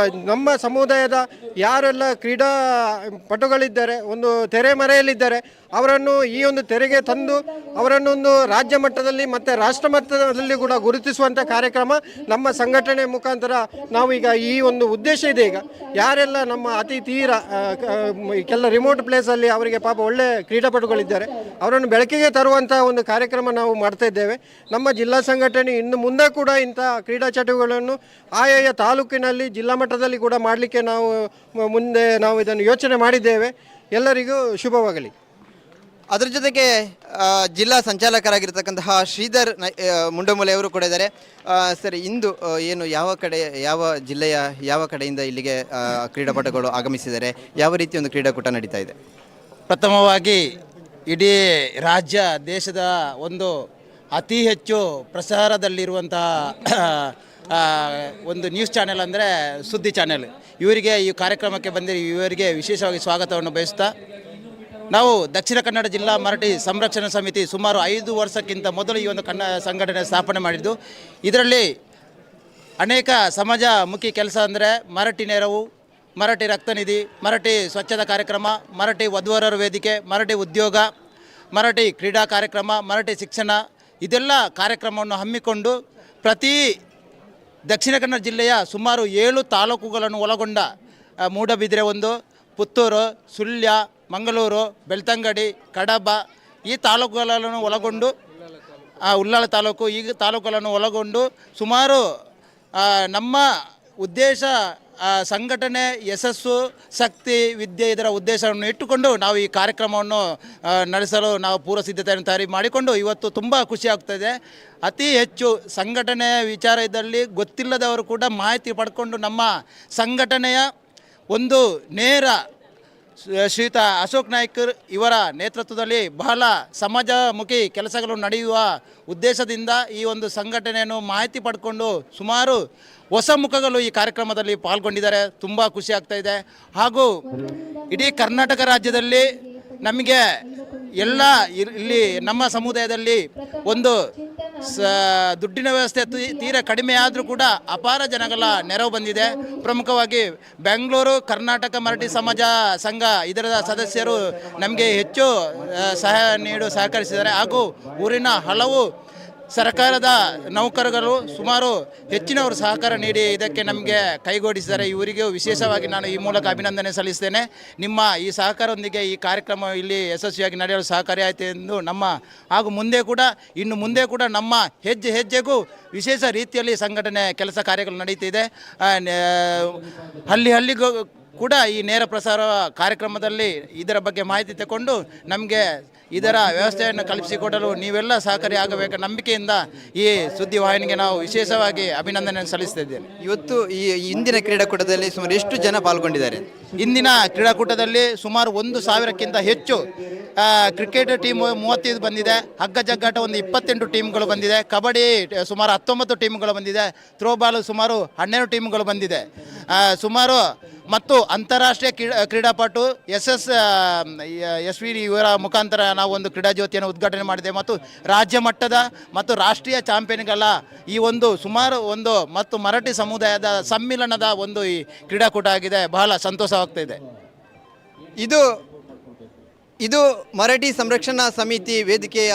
ನಮ್ಮ ಸಮುದಾಯದ ಯಾರೆಲ್ಲ ಕ್ರೀಡಾಪಟುಗಳಿದ್ದಾರೆ, ಒಂದು ತೆರೆಮರೆಯಲ್ಲಿದ್ದಾರೆ, ಅವರನ್ನು ಈ ಒಂದು ತೆರೆಗೆ ತಂದು ಅವರನ್ನೊಂದು ರಾಜ್ಯ ಮಟ್ಟದಲ್ಲಿ ಮತ್ತು ರಾಷ್ಟ್ರ ಮಟ್ಟದಲ್ಲಿ ಕೂಡ ಗುರುತಿಸುವಂಥ ಕಾರ್ಯಕ್ರಮ ನಮ್ಮ ಸಂಘಟನೆ ಮುಖಾಂತರ ನಾವು ಈಗ ಈ ಒಂದು ಉದ್ದೇಶ ಇದೆ. ಈಗ ಯಾರೆಲ್ಲ ನಮ್ಮ ಅತಿ ತೀರ ಕೆಲ ರಿಮೋಟ್ ಪ್ಲೇಸಲ್ಲಿ ಅವರಿಗೆ ಪಾಪ ಒಳ್ಳೆ ಕ್ರೀಡಾಪಟುಗಳಿದ್ದಾರೆ, ಅವರನ್ನು ಬೆಳಕಿಗೆ ತರುವಂಥ ಒಂದು ಕಾರ್ಯಕ್ರಮ ನಾವು ಮಾಡ್ತಾ ಇದ್ದೇವೆ. ನಮ್ಮ ಜಿಲ್ಲಾ ಸಂಘಟನೆ ಇನ್ನು ಮುಂದೆ ಕೂಡ ಇಂಥ ಕ್ರೀಡಾ ಚಟುವಟಿಕೆಗಳನ್ನು ಆಯಾಯ ತಾಲೂಕಿನಲ್ಲಿ ಜಿಲ್ಲಾ ಮಟ್ಟದಲ್ಲಿ ಕೂಡ ಮಾಡಲಿಕ್ಕೆ ನಾವು ಇದನ್ನು ಯೋಚನೆ ಮಾಡಿದ್ದೇವೆ. ಎಲ್ಲರಿಗೂ ಶುಭವಾಗಲಿ. ಅದರ ಜೊತೆಗೆ ಜಿಲ್ಲಾ ಸಂಚಾಲಕರಾಗಿರ್ತಕ್ಕಂತಹ ಶ್ರೀಧರ್ ಮುಂಡಮೂಲೆ ಅವರು ಕೂಡ ಇದ್ದಾರೆ. ಸರ್, ಇಂದು ಏನು ಯಾವ ಜಿಲ್ಲೆಯ ಯಾವ ಕಡೆಯಿಂದ ಇಲ್ಲಿಗೆ ಕ್ರೀಡಾಪಟುಗಳು ಆಗಮಿಸಿದ್ದಾರೆ, ಯಾವ ರೀತಿ ಒಂದು ಕ್ರೀಡಾಕೂಟ ನಡೀತಾ ಇದೆ? ಪ್ರಥಮವಾಗಿ ಇಡೀ ರಾಜ್ಯ ದೇಶದ ಒಂದು ಅತಿ ಹೆಚ್ಚು ಪ್ರಸಾರದಲ್ಲಿರುವಂತಹ ಒಂದು ನ್ಯೂಸ್ ಚಾನೆಲ್ ಅಂದರೆ ಸುದ್ದಿ ಚಾನೆಲ್. ಇವರಿಗೆ ಈ ಕಾರ್ಯಕ್ರಮಕ್ಕೆ ಇವರಿಗೆ ವಿಶೇಷವಾಗಿ ಸ್ವಾಗತವನ್ನು ಬಯಸ್ತಾ, ನಾವು ದಕ್ಷಿಣ ಕನ್ನಡ ಜಿಲ್ಲಾ ಮರಾಠಿ ಸಂರಕ್ಷಣಾ ಸಮಿತಿ ಸುಮಾರು 5 ವರ್ಷಕ್ಕಿಂತ ಮೊದಲು ಈ ಒಂದು ಸಂಘಟನೆ ಸ್ಥಾಪನೆ ಮಾಡಿದ್ದು. ಇದರಲ್ಲಿ ಅನೇಕ ಸಮಾಜಮುಖಿ ಕೆಲಸ ಅಂದರೆ ಮರಾಠಿ ನೆರವು, ಮರಾಠಿ ರಕ್ತನಿಧಿ, ಮರಾಠಿ ಸ್ವಚ್ಛತಾ ಕಾರ್ಯಕ್ರಮ, ಮರಾಠಿ ವಧುವರರ ವೇದಿಕೆ, ಮರಾಠಿ ಉದ್ಯೋಗ, ಮರಾಠಿ ಕ್ರೀಡಾ ಕಾರ್ಯಕ್ರಮ, ಮರಾಠಿ ಶಿಕ್ಷಣ, ಇದೆಲ್ಲ ಕಾರ್ಯಕ್ರಮವನ್ನು ಹಮ್ಮಿಕೊಂಡು ಪ್ರತಿ ದಕ್ಷಿಣ ಕನ್ನಡ ಜಿಲ್ಲೆಯ ಸುಮಾರು 7 ತಾಲೂಕುಗಳನ್ನು ಒಳಗೊಂಡ ಮೂಡಬಿದ್ರೆ ಒಂದು, ಪುತ್ತೂರು, ಸುಳ್ಯ, ಮಂಗಳೂರು, ಬೆಳ್ತಂಗಡಿ, ಕಡಬ ಈ ತಾಲೂಕುಗಳನ್ನು ಒಳಗೊಂಡು ಉಳ್ಳಾಲ ತಾಲೂಕು ಈ ತಾಲೂಕುಗಳನ್ನು ಒಳಗೊಂಡು ಸುಮಾರು ನಮ್ಮ ಉದ್ದೇಶ ಸಂಘಟನೆ ಯಶಸ್ಸು ಶಕ್ತಿ ವಿದ್ಯೆ ಇದರ ಉದ್ದೇಶವನ್ನು ಇಟ್ಟುಕೊಂಡು ನಾವು ಈ ಕಾರ್ಯಕ್ರಮವನ್ನು ನಡೆಸಲು ನಾವು ಪೂರ್ವ ಸಿದ್ಧತೆಯನ್ನು ತಯಾರಿ ಮಾಡಿಕೊಂಡು ಇವತ್ತು ತುಂಬ ಖುಷಿ ಆಗ್ತಾಯಿದೆ. ಅತಿ ಹೆಚ್ಚು ಸಂಘಟನೆಯ ವಿಚಾರದಲ್ಲಿ ಗೊತ್ತಿಲ್ಲದವರು ಕೂಡ ಮಾಹಿತಿ ಪಡ್ಕೊಂಡು ನಮ್ಮ ಸಂಘಟನೆಯ ಒಂದು ನೇರ ಶ್ರೀಯುತ ಅಶೋಕ್ ನಾಯ್ಕ್ ಇವರ ನೇತೃತ್ವದಲ್ಲಿ ಬಹಳ ಸಮಾಜಮುಖಿ ಕೆಲಸಗಳು ನಡೆಯುವ ಉದ್ದೇಶದಿಂದ ಈ ಒಂದು ಸಂಘಟನೆಯನ್ನು ಮಾಹಿತಿ ಪಡ್ಕೊಂಡು ಸುಮಾರು ಹೊಸ ಮುಖಗಳು ಈ ಕಾರ್ಯಕ್ರಮದಲ್ಲಿ ಪಾಲ್ಗೊಂಡಿದ್ದಾರೆ. ತುಂಬ ಖುಷಿ ಆಗ್ತಾ ಇದೆ. ಹಾಗೂ ಇಡೀ ಕರ್ನಾಟಕ ರಾಜ್ಯದಲ್ಲಿ ನಮಗೆ ಎಲ್ಲ ಇಲ್ಲಿ ನಮ್ಮ ಸಮುದಾಯದಲ್ಲಿ ಒಂದು ದುಡ್ಡಿನ ವ್ಯವಸ್ಥೆ ತೀರ ಕಡಿಮೆ ಆದರೂ ಕೂಡ ಅಪಾರ ಜನಗಳ ನೆರವು ಬಂದಿದೆ. ಪ್ರಮುಖವಾಗಿ ಬೆಂಗಳೂರು ಕರ್ನಾಟಕ ಮರಾಠಿ ಸಮಾಜ ಸಂಘ ಇದರ ಸದಸ್ಯರು ನಮಗೆ ಹೆಚ್ಚು ಸಹಕರಿಸಿದ್ದಾರೆ. ಹಾಗೂ ಊರಿನ ಹಲವು ಸರ್ಕಾರದ ನೌಕರರು ಸುಮಾರು ಹೆಚ್ಚಿನವರು ಸಹಕಾರ ನೀಡಿ ಇದಕ್ಕೆ ನಮಗೆ ಕೈಗೂಡಿಸಿದ್ದಾರೆ. ಇವರಿಗೂ ವಿಶೇಷವಾಗಿ ನಾನು ಈ ಮೂಲಕ ಅಭಿನಂದನೆ ಸಲ್ಲಿಸ್ತೇನೆ. ನಿಮ್ಮ ಈ ಸಹಕಾರದೊಂದಿಗೆ ಈ ಕಾರ್ಯಕ್ರಮ ಇಲ್ಲಿ ಯಶಸ್ವಿಯಾಗಿ ನಡೆಯಲು ಸಹಕಾರಿಯಾಯಿತು ಎಂದು ಹಾಗೂ ಇನ್ನು ಮುಂದೆ ಕೂಡ ನಮ್ಮ ಹೆಜ್ಜೆ ಹೆಜ್ಜೆಗೂ ವಿಶೇಷ ರೀತಿಯಲ್ಲಿ ಸಂಘಟನೆ ಕೆಲಸ ಕಾರ್ಯಗಳು ನಡೀತಿದೆ. ಹಳ್ಳಿಗೂ ಕೂಡ ಈ ನೇರ ಪ್ರಸಾರ ಕಾರ್ಯಕ್ರಮದಲ್ಲಿ ಇದರ ಬಗ್ಗೆ ಮಾಹಿತಿ ತಗೊಂಡು ನಮಗೆ ಇದರ ವ್ಯವಸ್ಥೆಯನ್ನು ಕಲ್ಪಿಸಿಕೊಡಲು ನೀವೆಲ್ಲ ಸಹಕಾರಿ ಆಗಬೇಕು ನಂಬಿಕೆಯಿಂದ ಈ ಸುದ್ದಿವಾಹಿನಿಗೆ ನಾವು ವಿಶೇಷವಾಗಿ ಅಭಿನಂದನೆ ಸಲ್ಲಿಸ್ತಿದ್ದೇನೆ. ಇವತ್ತು ಈ ಇಂದಿನ ಕ್ರೀಡಾಕೂಟದಲ್ಲಿ ಸುಮಾರು ಎಷ್ಟು ಜನ ಪಾಲ್ಗೊಂಡಿದ್ದಾರೆ? ಇಂದಿನ ಕ್ರೀಡಾಕೂಟದಲ್ಲಿ ಸುಮಾರು 1,000ಕ್ಕಿಂತ ಹೆಚ್ಚು ಕ್ರಿಕೆಟ್ ಟೀಮ್ 35 ಬಂದಿದೆ. ಹಗ್ಗ ಜಗ್ಗಾಟ ಒಂದು 28 ಟೀಮ್ಗಳು ಬಂದಿದೆ. ಕಬಡ್ಡಿ ಸುಮಾರು 19 ಟೀಮ್ಗಳು ಬಂದಿದೆ. ಥ್ರೋಬಾಲ್ ಸುಮಾರು 12 ಟೀಮ್ಗಳು ಬಂದಿದೆ. ಸುಮಾರು ಮತ್ತು ಅಂತಾರಾಷ್ಟ್ರೀಯ ಕ್ರೀಡಾಪಟು SSV ಇವರ ಮುಖಾಂತರ ನಾವು ಒಂದು ಕ್ರೀಡಾ ಜ್ಯೋತಿಯನ್ನು ಉದ್ಘಾಟನೆ ಮಾಡಿದೆ. ಮತ್ತು ರಾಜ್ಯ ಮಟ್ಟದ ಮತ್ತು ರಾಷ್ಟ್ರೀಯ ಚಾಂಪಿಯನ್ಗಳ ಈ ಒಂದು ಸುಮಾರು ಮತ್ತು ಮರಾಠಿ ಸಮುದಾಯದ ಸಮ್ಮಿಲನದ ಒಂದು ಈ ಕ್ರೀಡಾಕೂಟ ಆಗಿದೆ. ಬಹಳ ಸಂತೋಷವಾಗ್ತಾ ಇದೆ. ಇದು ಮರಾಠಿ ಸಂರಕ್ಷಣಾ ಸಮಿತಿ ವೇದಿಕೆಯ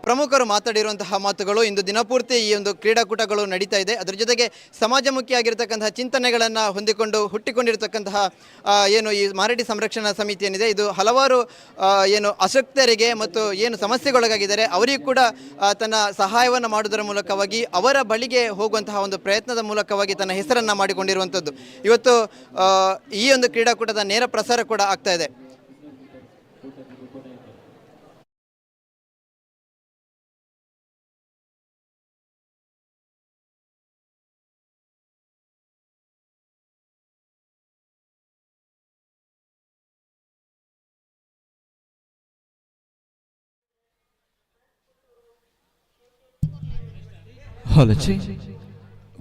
ಪ್ರಮುಖರು ಮಾತಾಡಿರುವಂತಹ ಮಾತುಗಳು. ಇಂದು ದಿನಪೂರ್ತಿ ಈ ಒಂದು ಕ್ರೀಡಾಕೂಟಗಳು ನಡೀತಾ ಇದೆ. ಅದರ ಜೊತೆಗೆ ಸಮಾಜಮುಖಿಯಾಗಿರ್ತಕ್ಕಂತಹ ಚಿಂತನೆಗಳನ್ನು ಹುಟ್ಟಿಕೊಂಡಿರತಕ್ಕಂತಹ ಏನು ಈ ಮರಾಠಿ ಸಂರಕ್ಷಣಾ ಸಮಿತಿ ಏನಿದೆ ಇದು ಹಲವಾರು ಏನು ಅಶಕ್ತರಿಗೆ ಮತ್ತು ಏನು ಸಮಸ್ಯೆಗೊಳಗಾಗಿದ್ದಾರೆ ಅವರಿಗೂ ಕೂಡ ತನ್ನ ಸಹಾಯವನ್ನು ಮಾಡುವುದರ ಮೂಲಕವಾಗಿ ಅವರ ಬಳಿಗೆ ಹೋಗುವಂತಹ ಒಂದು ಪ್ರಯತ್ನದ ಮೂಲಕವಾಗಿ ತನ್ನ ಹೆಸರನ್ನು ಮಾಡಿಕೊಂಡಿರುವಂಥದ್ದು. ಇವತ್ತು ಈ ಒಂದು ಕ್ರೀಡಾಕೂಟದ ನೇರ ಪ್ರಸಾರ ಕೂಡ ಆಗ್ತಾ ಇದೆ.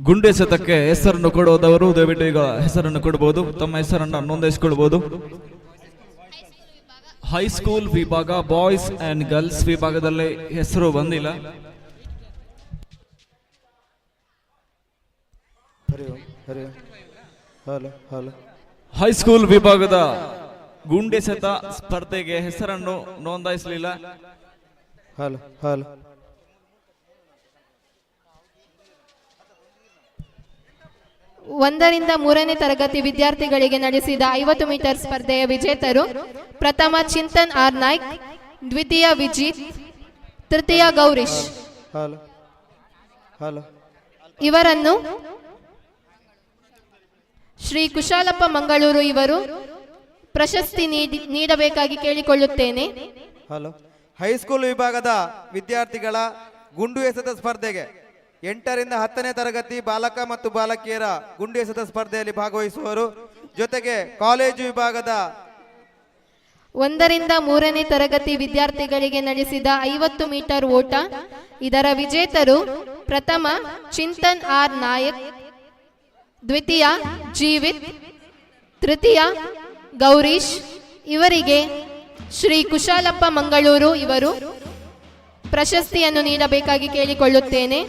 ಗುಂಡೆ ಸತಕ್ಕೆ ಹೆಸರನ್ನು ಕೊಡುವುದವರು ದಯವಿಟ್ಟು ಈಗ ಹೆಸರನ್ನು ಕೊಡಬಹುದು. ತಮ್ಮ ಹೆಸರನ್ನು ನೋಂದಾಯಿಸಿಕೊಳ್ಬಹುದು. ಹೈಸ್ಕೂಲ್ ವಿಭಾಗ ಬಾಯ್ಸ್ ಅಂಡ್ ಗರ್ಲ್ಸ್ ವಿಭಾಗದಲ್ಲಿ ಹೆಸರು ಬಂದಿಲ್ಲ. ಹೈಸ್ಕೂಲ್ ವಿಭಾಗದ ಗುಂಡೆಸೆತ ಸ್ಪರ್ಧೆಗೆ ಹೆಸರನ್ನು ನೋಂದಾಯಿಸಲಿಲ್ಲ. 1 ರಿಂದ 3ನೇ ತರಗತಿ ವಿದ್ಯಾರ್ಥಿಗಳಿಗೆ ನಡೆಸಿದ 50 ಮೀಟರ್ ಸ್ಪರ್ಧೆಯ ವಿಜೇತರು: ಪ್ರಥಮ ಚಿಂತನ್ ಆರ್ ನಾಯ್ಕ್, ದ್ವಿತೀಯ ವಿಜಿತ್, ತೃತೀಯ ಗೌರೀಶ್. ಇವರನ್ನು ಶ್ರೀ ಕುಶಾಲಪ್ಪ ಮಂಗಳೂರು ಇವರು ಪ್ರಶಸ್ತಿ ನೀಡಬೇಕಾಗಿ ಕೇಳಿಕೊಳ್ಳುತ್ತೇನೆ. ಹೈಸ್ಕೂಲ್ ವಿಭಾಗದ ವಿದ್ಯಾರ್ಥಿಗಳ ಗುಂಡು ಎಸೆತ ಸ್ಪರ್ಧೆಗೆ 8 ರಿಂದ 10ನೇ ತರಗತಿ ಬಾಲಕ ಮತ್ತು ಬಾಲಕಿಯರ ಗುಂಡು ಎಸೆತ ಸ್ಪರ್ಧೆಯಲ್ಲಿ ಭಾಗವಹಿಸುವವರು, ಜೊತೆಗೆ ಕಾಲೇಜು ವಿಭಾಗದ 1 ರಿಂದ 3ನೇ ತರಗತಿ ವಿದ್ಯಾರ್ಥಿಗಳಿಗೆ ನಡೆಸಿದ 50 ಮೀಟರ್ ಓಟ. ಇದರ ವಿಜೇತರು: ಪ್ರಥಮ ಚಿಂತನ್ ಆರ್ ನಾಯಕ್, ದ್ವಿತೀಯ ಜೀವಿತ್, ತೃತೀಯ ಗೌರೀಶ್. ಇವರಿಗೆ ಶ್ರೀ ಕುಶಾಲಪ್ಪ ಮಂಗಳೂರು ಇವರು ಪ್ರಶಸ್ತಿಯನ್ನು ನೀಡಬೇಕಾಗಿ ಕೇಳಿಕೊಳ್ಳುತ್ತೇನೆ.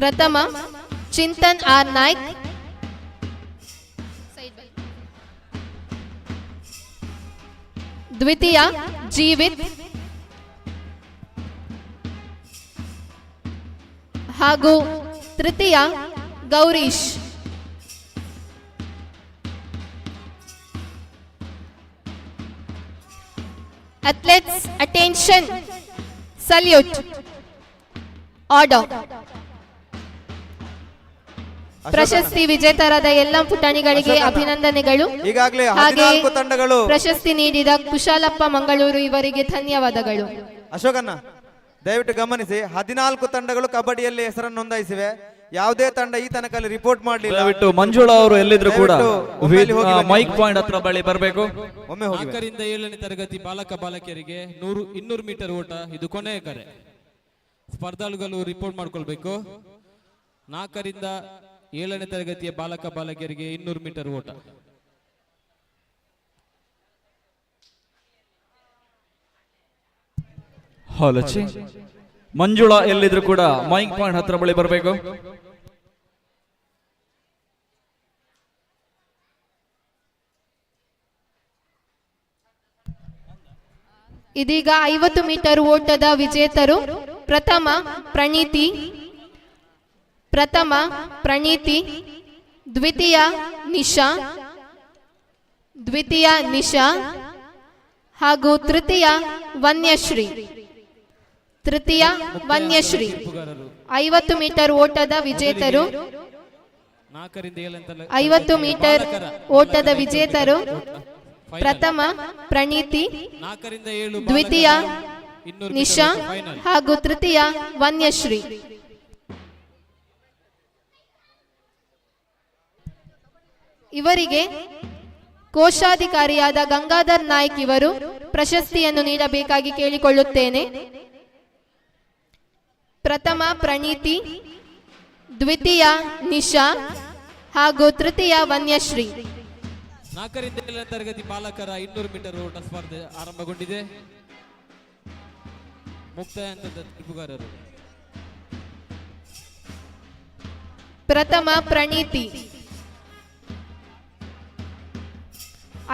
ಪ್ರಥಮ ಚಿಂತನ್ ಆರ್ ನಾಯ್ಕ್, ದ್ವಿತೀಯ ಜೀವಿತ್ ಹಾಗೂ ತೃತೀಯ Gourish. Athletes attention, salute, order. ಪ್ರಶಸ್ತಿ ವಿಜೇತರಾದ ಎಲ್ಲ ಪುಟಾಣಿಗಳಿಗೆ ಅಭಿನಂದನೆಗಳು. ಈಗಾಗಲೇ ಹಾಗೆ 14 ತಂಡಗಳು ಪ್ರಶಸ್ತಿ ನೀಡಿದ ಕುಶಾಲಪ್ಪ ಮಂಗಳೂರು ಇವರಿಗೆ ಧನ್ಯವಾದಗಳು. ಅಶೋಕಣ್ಣ ದಯವಿಟ್ಟು ಗಮನಿಸಿ, 14 ತಂಡಗಳು ಕಬಡ್ಡಿಯಲ್ಲಿ ಹೆಸರನ್ನು ನೋಂದಾಯಿಸಿವೆ. ಯಾವುದೇ ತಂಡ ಈ ತನಕ ರಿಪೋರ್ಟ್ ಮಾಡಲಿಲ್ಲ. ದಯವಿಟ್ಟು ಮಂಜುಳಾ ಅವರು ಎಲ್ಲಿದ್ರು ಕೂಡ ಮೈಕ್ ಪಾಯಿಂಟ್ ಹತ್ರ ಬಳಿ ಬರಬೇಕು. ಒಮ್ಮೆ ಹೋಗಿ. 4ರಿಂದ 7ನೇ ತರಗತಿ ಬಾಲಕ ಬಾಲಕಿಯರಿಗೆ 200 ಮೀಟರ್ ಓಟ, ಇದು ಕೊನೆಯ ಕರೆ. ಸ್ಪರ್ಧಾಳುಗಳು ರಿಪೋರ್ಟ್ ಮಾಡ್ಕೊಳ್ಬೇಕು. 4ರಿಂದ 7ನೇ ತರಗತಿಯ ಬಾಲಕ ಬಾಲಕಿಯರಿಗೆ 200 ಮೀಟರ್ ಓಟ. ಹಾಲಚ್ಚಿ ಮಂಜುಳಾ ಎಲ್ಲಿದ್ರು ಕೂಡ ಮೈಕ್ ಪಾಯಿಂಟ್ ಹತ್ರ ಬಳಿ ಬರಬೇಕು. ಇದೀಗ 50 ಮೀಟರ್ ಓಟದ ವಿಜೇತರು ಪ್ರಥಮ ಪ್ರಣೀತಿ, ದ್ವಿತೀಯ ನಿಶಾ ಹಾಗೂ ತೃತೀಯ ವನ್ಯಶ್ರೀ. 50 ಮೀಟರ್ ಓಟದ ವಿಜೇತರು 50 ಮೀಟರ್ ಓಟದ ವಿಜೇತರು ಪ್ರಥಮ ಪ್ರಣೀತಿ, ದ್ವಿತೀಯ ನಿಶಾ ಹಾಗೂ ತೃತೀಯ ವನ್ಯಶ್ರೀ. ಇವರಿಗೆ ಕೋಶಾಧಿಕಾರಿಯಾದ ಗಂಗಾಧರ್ ನಾಯ್ಕ್ ಇವರು ಪ್ರಶಸ್ತಿಯನ್ನು ನೀಡಬೇಕಾಗಿ ಕೇಳಿಕೊಳ್ಳುತ್ತೇನೆ. ಪ್ರಥಮ ಪ್ರಣೀತಿ, ದ್ವಿತೀಯ ನಿಶಾ ಹಾಗೂ ತೃತೀಯ ವನ್ಯಶ್ರೀ. 4ರಿಂದ 7ನೇ ತರಗತಿ ಬಾಲಕರ 200 ಮೀಟರ್ ಓಟ ಸ್ಪರ್ಧೆ ಆರಂಭಗೊಂಡಿದೆ. ಮುಕ್ತಾಯ ಹಂತದ ತೀರ್ಪುಗಾರರು ಪ್ರಥಮ ಪ್ರಣೀತಿ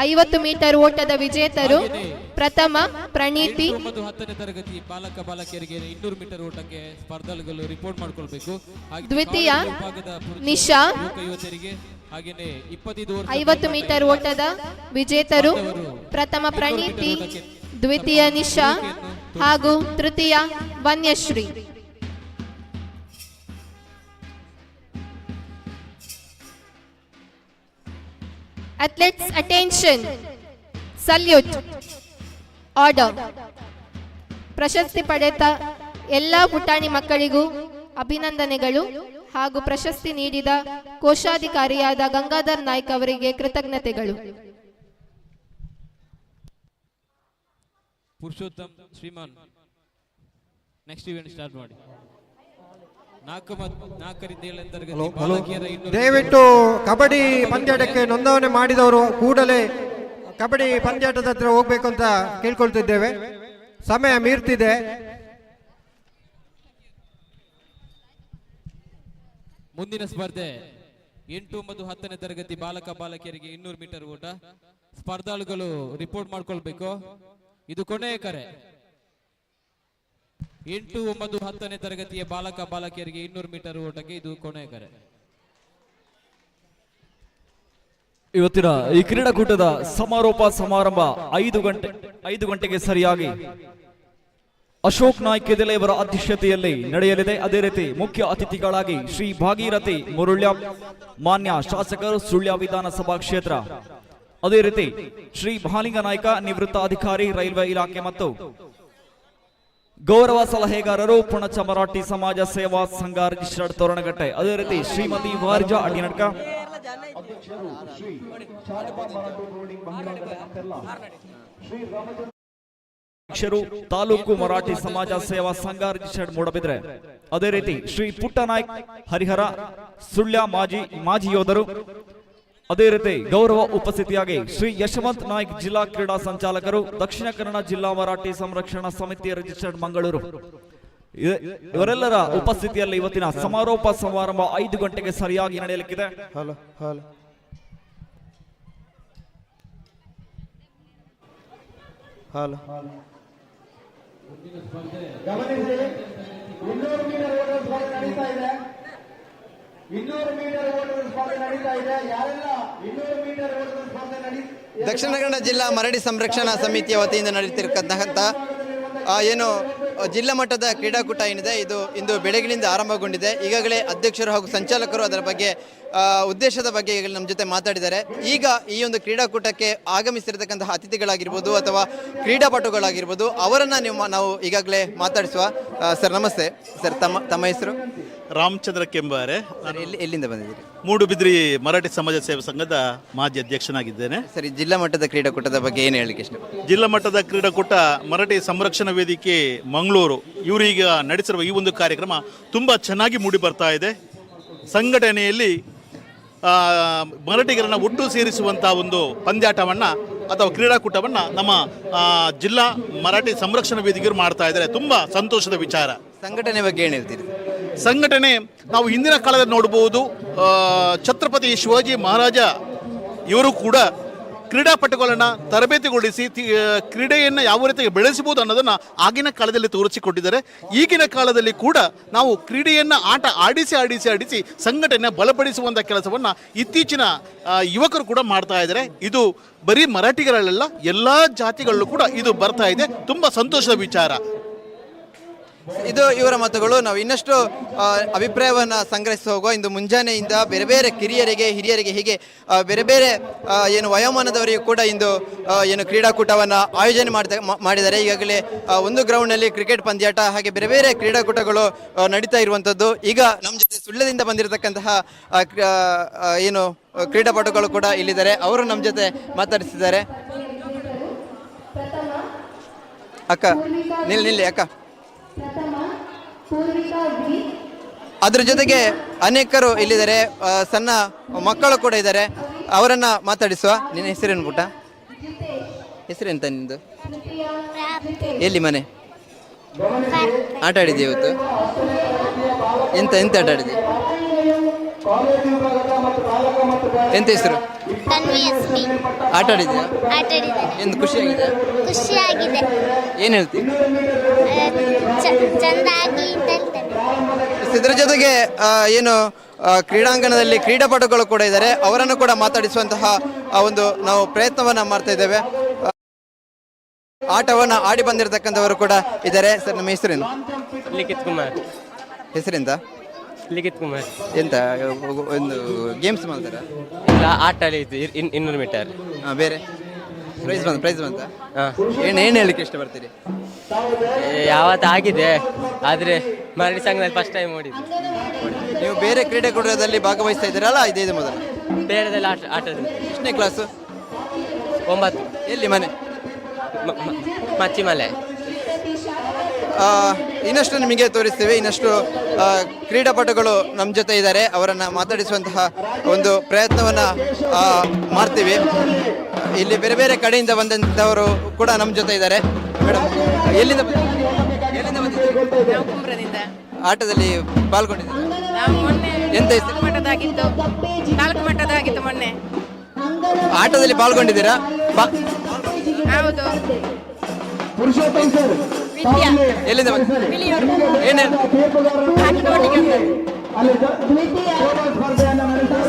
50 ಮೀಟರ್ ಓಟದ ವಿಜೇತರು ಪ್ರಥಮ ಪ್ರಣೀತಿ. 9 ಮತ್ತು 10ನೇ ತರಗತಿ ಬಾಲಕ ಬಾಲಕಿಯರಿಗೆ 200 ಮೀಟರ್ ಓಟಕ್ಕೆ ಸ್ಪರ್ಧಾಳುಗಳು ರಿಪೋರ್ಟ್ ಮಾಡ್ಕೊಳ್ಬೇಕು. ದ್ವಿತೀಯ ನಿಶಾ ಯುವತಿಯರಿಗೆ ಹಾಗೇನೆ 50 ಮೀಟರ್ ಓಟದ ವಿಜೇತರು ಪ್ರಥಮ ಪ್ರಣೀತಿ, ದ್ವಿತೀಯ ನಿಶಾ ಹಾಗೂ ತೃತೀಯ Vanyashree. Athletes attention, salute, order. ಪ್ರಶಸ್ತಿ ಪಡೆದ ಎಲ್ಲ ಪುಟಾಣಿ ಮಕ್ಕಳಿಗೂ ಅಭಿನಂದನೆಗಳು ಹಾಗೂ ಪ್ರಶಸ್ತಿ ನೀಡಿದ ಕೋಶಾಧಿಕಾರಿಯಾದ ಗಂಗಾಧರ್ ನಾಯ್ಕ್ ಅವರಿಗೆ ಕೃತಜ್ಞತೆಗಳು. ಪುರುಷೋತ್ತಮ್ ಶ್ರೀಮಾನ್ ನೆಕ್ಸ್ಟ್ ಇವೆಂಟ್ ಸ್ಟಾರ್ಟ್ ಮಾಡಿ. 4ರಿಂದ 7ನೇ ತರಗತಿ ಬಾಲಕಿಯರ 200 ದಯವಿಟ್ಟು ಕಬಡ್ಡಿ ಪಂದ್ಯಾಟಕ್ಕೆ ನೋಂದಣಿ ಮಾಡಿದವರು ಕೂಡಲೇ ಕಬಡ್ಡಿ ಪಂದ್ಯಾಟದ ಹತ್ರ ಹೋಗ್ಬೇಕು ಅಂತ ಕೇಳ್ಕೊಳ್ತಿದ್ದೇವೆ. ಸಮಯ ಮೀರ್ತಿದೆ. ಮುಂದಿನ ಸ್ಪರ್ಧೆ 8 ಮತ್ತು 10ನೇ ತರಗತಿ ಬಾಲಕ ಬಾಲಕಿಯರಿಗೆ 200 ಮೀಟರ್ ಓಟ. ಸ್ಪರ್ಧಾಳುಗಳು ರಿಪೋರ್ಟ್ ಮಾಡ್ಕೊಳ್ಬೇಕು. ಇದು ಕೊನೆಯ ಕರೆ. 8, 9, 10ನೇ ತರಗತಿಯ ಬಾಲಕ ಬಾಲಕಿಯರಿಗೆ 200 ಮೀಟರ್ ಓಟಕ್ಕೆ ಇದು ಕೊನೆಯ ಕರೆ. ಇವತ್ತಿನ ಈ ಕ್ರೀಡಾಕೂಟದ ಸಮಾರೋಪ ಸಮಾರಂಭ 5 ಗಂಟೆಗೆ ಸರಿಯಾಗಿ ಅಶೋಕ್ ನಾಯ್ಕ್ ಕೆದಿಲೆ ಇವರ ಅಧ್ಯಕ್ಷತೆಯಲ್ಲಿ ನಡೆಯಲಿದೆ. ಅದೇ ರೀತಿ ಮುಖ್ಯ ಅತಿಥಿಗಳಾಗಿ ಶ್ರೀ ಭಾಗೀರಥಿ ಮುರುಳ್ಯ, ಮಾನ್ಯ ಶಾಸಕರು ಸುಳ್ಯ ವಿಧಾನಸಭಾ ಕ್ಷೇತ್ರ, ಅದೇ ರೀತಿ ಶ್ರೀ ಮಹಾಲಿಂಗ ನಾಯ್ಕ, ನಿವೃತ್ತ ಅಧಿಕಾರಿ, ರೈಲ್ವೆ ಇಲಾಖೆ ಮತ್ತು ಗೌರವ ಸಲಹೆಗಾರರು ಪುಣಚ ಮರಾಠಿ ಸಮಾಜ ಸೇವಾ ಸಂಘ ರಿಜಿಸ್ಟರ್ಡ್ ತೋರಣಗಟ್ಟೆ, ಅದೇ ರೀತಿ ಶ್ರೀಮತಿ ವಾರ್ಜ ಅಡಿನಡ್ಕ, ಅಧ್ಯಕ್ಷರು ತಾಲೂಕು ಮರಾಠಿ ಸಮಾಜ ಸೇವಾ ಸಂಘ ರಿಜಿಸ್ಟರ್ಡ್ ಮೂಡಬಿದ್ರೆ, ಅದೇ ರೀತಿ ಶ್ರೀ ಪುಟ್ಟನಾಯ್ಕ್ ಹರಿಹರ ಸುಳ್ಯ ಮಾಜಿ ಯೋಧರು, ಅದೇ ರೀತಿ ಗೌರವ ಉಪಸ್ಥಿತಿಯಾಗಿ ಶ್ರೀ ಯಶವಂತ್ ನಾಯ್ಕ್ ಜಿಲ್ಲಾ ಕ್ರೀಡಾ ಸಂಚಾಲಕರು, ದಕ್ಷಿಣ ಕನ್ನಡ ಜಿಲ್ಲಾ ಮರಾಠಿ ಸಂರಕ್ಷಣಾ ಸಮಿತಿ ರಿಜಿಸ್ಟರ್ಡ್ ಮಂಗಳೂರು. ಇವರೆಲ್ಲರ ಉಪಸ್ಥಿತಿಯಲ್ಲಿ ಇವತ್ತಿನ ಸಮಾರೋಪ ಸಮಾರಂಭ 5 ಗಂಟೆಗೆ ಸರಿಯಾಗಿ ನಡೆಯಲಿಕ್ಕಿದೆ. ಹಾಲು ಗಮನಿಸಿ, 200 ಮೀಟರ್ ಓಟದ ಸ್ಪರ್ಧೆ ನಡೀತಾ ಇದೆ. 200 ಮೀಟರ್ ಓಟದ ಸ್ಪರ್ಧೆ ನಡೀತಾ ಇದೆ. ಯಾರೆಲ್ಲ 200 ಮೀಟರ್ ಓಟದ ಸ್ಪರ್ಧೆ ದಕ್ಷಿಣ ಕನ್ನಡ ಜಿಲ್ಲಾ ಮರಡಿ ಸಂರಕ್ಷಣಾ ಸಮಿತಿಯ ವತಿಯಿಂದ ನಡೆಯುತ್ತಿರತಕ್ಕಂಥ ಏನು ಜಿಲ್ಲಾ ಮಟ್ಟದ ಕ್ರೀಡಾಕೂಟ ಏನಿದೆ ಇದು ಇಂದು ಬೆಳಗಿನಿಂದ ಆರಂಭಗೊಂಡಿದೆ. ಈಗಾಗಲೇ ಅಧ್ಯಕ್ಷರು ಹಾಗೂ ಸಂಚಾಲಕರು ಅದರ ಬಗ್ಗೆ ಉದ್ದೇಶದ ಬಗ್ಗೆ ಈಗಲೇ ನಮ್ಮ ಜೊತೆ ಮಾತಾಡಿದ್ದಾರೆ. ಈಗ ಈ ಒಂದು ಕ್ರೀಡಾಕೂಟಕ್ಕೆ ಆಗಮಿಸಿರತಕ್ಕಂತಹ ಅತಿಥಿಗಳಾಗಿರ್ಬೋದು ಅಥವಾ ಕ್ರೀಡಾಪಟುಗಳಾಗಿರ್ಬೋದು ಅವರನ್ನು ನಾವು ಈಗಾಗಲೇ ಮಾತಾಡಿಸುವ. ಸರ್ ನಮಸ್ತೆ. ಸರ್ ತಮ್ಮ ಹೆಸರು? ರಾಮಚಂದ್ರ ಕೆಂಬಾರೆ. ಎಲ್ಲಿಂದ ಬಂದಿದ್ದೀರಿ? ಮೂಡುಬಿದ್ರಿ ಮರಾಠಿ ಸಮಾಜ ಸೇವಾ ಸಂಘದ ಮಾಜಿ ಅಧ್ಯಕ್ಷನಾಗಿದ್ದೇನೆ. ಸರಿ, ಜಿಲ್ಲಾ ಮಟ್ಟದ ಕ್ರೀಡಾಕೂಟದ ಬಗ್ಗೆ ಏನು ಹೇಳಲಿಕ್ಕೆ ಇಷ್ಟ? ಜಿಲ್ಲಾ ಮಟ್ಟದ ಕ್ರೀಡಾಕೂಟ ಮರಾಠಿ ಸಂರಕ್ಷಣಾ ವೇದಿಕೆ ಮಂಗಳೂರು ಇವರೀಗ ನಡೆಸಿರುವ ಈ ಒಂದು ಕಾರ್ಯಕ್ರಮ ತುಂಬ ಚೆನ್ನಾಗಿ ಮೂಡಿ ಬರ್ತಾ ಇದೆ. ಸಂಘಟನೆಯಲ್ಲಿ ಮರಾಠಿಗರನ್ನು ಒಟ್ಟು ಸೇರಿಸುವಂಥ ಒಂದು ಪಂದ್ಯಾಟವನ್ನು ಅಥವಾ ಕ್ರೀಡಾಕೂಟವನ್ನು ನಮ್ಮ ಜಿಲ್ಲಾ ಮರಾಠಿ ಸಂರಕ್ಷಣಾ ವೇದಿಕೆಯರು ಮಾಡ್ತಾ ಇದ್ದಾರೆ. ತುಂಬ ಸಂತೋಷದ ವಿಚಾರ. ಸಂಘಟನೆ ಬಗ್ಗೆ ಏನು ಹೇಳ್ತೀರಿ? ಸಂಘಟನೆ ನಾವು ಹಿಂದಿನ ಕಾಲದಲ್ಲಿ ನೋಡಬಹುದು. ಛತ್ರಪತಿ ಶಿವಾಜಿ ಮಹಾರಾಜ ಇವರು ಕೂಡ ಕ್ರೀಡಾಪಟುಗಳನ್ನು ತರಬೇತಿಗೊಳಿಸಿ ಕ್ರೀಡೆಯನ್ನು ಯಾವ ರೀತಿ ಬೆಳೆಸಬಹುದು ಅನ್ನೋದನ್ನು ಆಗಿನ ಕಾಲದಲ್ಲಿ ತೋರಿಸಿಕೊಟ್ಟಿದ್ದಾರೆ. ಈಗಿನ ಕಾಲದಲ್ಲಿ ಕೂಡ ನಾವು ಕ್ರೀಡೆಯನ್ನು ಆಡಿಸಿ ಸಂಘಟನೆ ಬಲಪಡಿಸುವಂಥ ಕೆಲಸವನ್ನು ಇತ್ತೀಚಿನ ಯುವಕರು ಕೂಡ ಮಾಡ್ತಾ ಇದ್ದಾರೆ. ಇದು ಬರೀ ಮರಾಠಿಗಳಲ್ಲ, ಎಲ್ಲ ಜಾತಿಗಳಲ್ಲೂ ಕೂಡ ಇದು ಬರ್ತಾ ಇದೆ. ತುಂಬ ಸಂತೋಷದ ವಿಚಾರ. ಇದು ಇವರ ಮಾತುಗಳು. ನಾವು ಇನ್ನಷ್ಟು ಅಭಿಪ್ರಾಯವನ್ನು ಸಂಗ್ರಹಿಸಿ ಹೋಗುವ. ಇಂದು ಮುಂಜಾನೆಯಿಂದ ಬೇರೆ ಬೇರೆ ಕಿರಿಯರಿಗೆ, ಹಿರಿಯರಿಗೆ, ಹೀಗೆ ಬೇರೆ ಬೇರೆ ಏನು ವಯೋಮಾನದವರಿಗೂ ಕೂಡ ಇಂದು ಏನು ಕ್ರೀಡಾಕೂಟವನ್ನು ಆಯೋಜನೆ ಮಾಡಿದ್ದಾರೆ. ಈಗಾಗಲೇ ಒಂದು ಗ್ರೌಂಡ್ನಲ್ಲಿ ಕ್ರಿಕೆಟ್ ಪಂದ್ಯಾಟ ಹಾಗೆ ಬೇರೆ ಬೇರೆ ಕ್ರೀಡಾಕೂಟಗಳು ನಡೀತಾ ಇರುವಂಥದ್ದು. ಈಗ ನಮ್ಮ ಜೊತೆ ಸುಳ್ಯದಿಂದ ಬಂದಿರತಕ್ಕಂತಹ ಏನು ಕ್ರೀಡಾಪಟುಗಳು ಕೂಡ ಇಲ್ಲಿದ್ದಾರೆ. ಅವರು ನಮ್ಮ ಜೊತೆ ಮಾತಾಡಿಸಿದ್ದಾರೆ. ಅಕ್ಕ ನಿಲ್ಲಿ ಅಕ್ಕ. ಅದ್ರ ಜೊತೆಗೆ ಅನೇಕರು ಇಲ್ಲಿದ್ದಾರೆ, ಸಣ್ಣ ಮಕ್ಕಳು ಕೂಡ ಇದ್ದಾರೆ. ಅವರನ್ನ ಮಾತಾಡಿಸುವ. ನಿನ್ನ ಹೆಸರೇನು ಪುಟ್ಟ? ಹೆಸರೆಂತ ನಿಂದು? ಎಲ್ಲಿ ಮನೆ? ಆಟ ಆಡಿದ್ದೆ ಇವತ್ತು? ಎಂತ ಆಟ ಆಡಿದ್ದೆ? ಎಂತ ಹೆಸರು? ಆಟ ಆಡಿದ್ಯಾ? ಎಂದು ಖುಷಿಯಾಗಿದೆ? ಖುಷಿಯಾಗಿದೆ. ಏನು ಹೇಳ್ತೀನಿ? ಚಂದಾಗಿ. ಇದರ ಜೊತೆಗೆ ಏನು ಕ್ರೀಡಾಂಗಣದಲ್ಲಿ ಕ್ರೀಡಾಪಟುಗಳು ಕೂಡ ಇದ್ದಾರೆ. ಅವರನ್ನು ಕೂಡ ಮಾತಾಡಿಸುವಂತಹ ಒಂದು ನಾವು ಪ್ರಯತ್ನವನ್ನ ಮಾಡ್ತಾ ಇದ್ದೇವೆ. ಆಟವನ್ನು ಆಡಿ ಬಂದಿರತಕ್ಕಂಥವರು ಕೂಡ ಇದ್ದಾರೆ. ಸರ್ ನಮ್ಮ ಹೆಸರೇನು? ಲಿಖಿತ್ ಕುಮಾರ್. ಹೆಸರೆಂತ? ಲಿಖಿತ್ ಕುಮಾರ್. ಎಂತ ಒಂದು ಗೇಮ್ಸ್ ಮಾಡ್ತಾರ? ಇಲ್ಲ, ಆಟ ಆಡಿದ್ದು 200 ಮೀಟರ್. ಬೇರೆ ಪ್ರೈಸ್ ಬಂತ? ಏನು ಹೇಳಲಿಕ್ಕೆ ಇಷ್ಟಪಡ್ತೀರಿ? ಯಾವತ್ತು ಆಗಿದೆ, ಆದರೆ ಮರಳಿ ಸಂಘದಲ್ಲಿ ಫಸ್ಟ್ ಟೈಮ್ ಓಡಿದ್ದು. ನೀವು ಬೇರೆ ಕ್ರೀಡಾಕೂಟದಲ್ಲಿ ಭಾಗವಹಿಸ್ತಾ ಇದ್ದೀರಲ್ಲ, ಇದೇ ಮೊದಲು? ಬೇರೆದೆಲ್ಲ ಆಟದ. ಎಷ್ಟನೇ ಕ್ಲಾಸು? 9. ಎಲ್ಲಿ ಮನೆ? ಮಚ್ಚಿಮಲೆ. ಇನ್ನಷ್ಟು ನಿಮಗೆ ತೋರಿಸ್ತೇವೆ. ಇನ್ನಷ್ಟು ಕ್ರೀಡಾಪಟುಗಳು ನಮ್ಮ ಜೊತೆ ಇದ್ದಾರೆ. ಅವರನ್ನು ಮಾತಾಡಿಸುವಂತಹ ಒಂದು ಪ್ರಯತ್ನವನ್ನು ಮಾಡ್ತೀವಿ. ಇಲ್ಲಿ ಬೇರೆ ಬೇರೆ ಕಡೆಯಿಂದ ಬಂದಂಥವರು ಕೂಡ ನಮ್ಮ ಜೊತೆ ಇದ್ದಾರೆ. ಮೇಡಮ್, ಎಲ್ಲಿಂದ ಆಟದಲ್ಲಿ ಪಾಲ್ಗೊಂಡಿದ್ದೀರಾ? ಎಂತ ನಾಲ್ಕು ಮಟ್ಟದಾಗಿತ್ತು ಮೊನ್ನೆ. ಆಟದಲ್ಲಿ ಪಾಲ್ಗೊಂಡಿದ್ದೀರಾ? ಹೌದು. ಎಲ್ಲಿಂದ ಏನು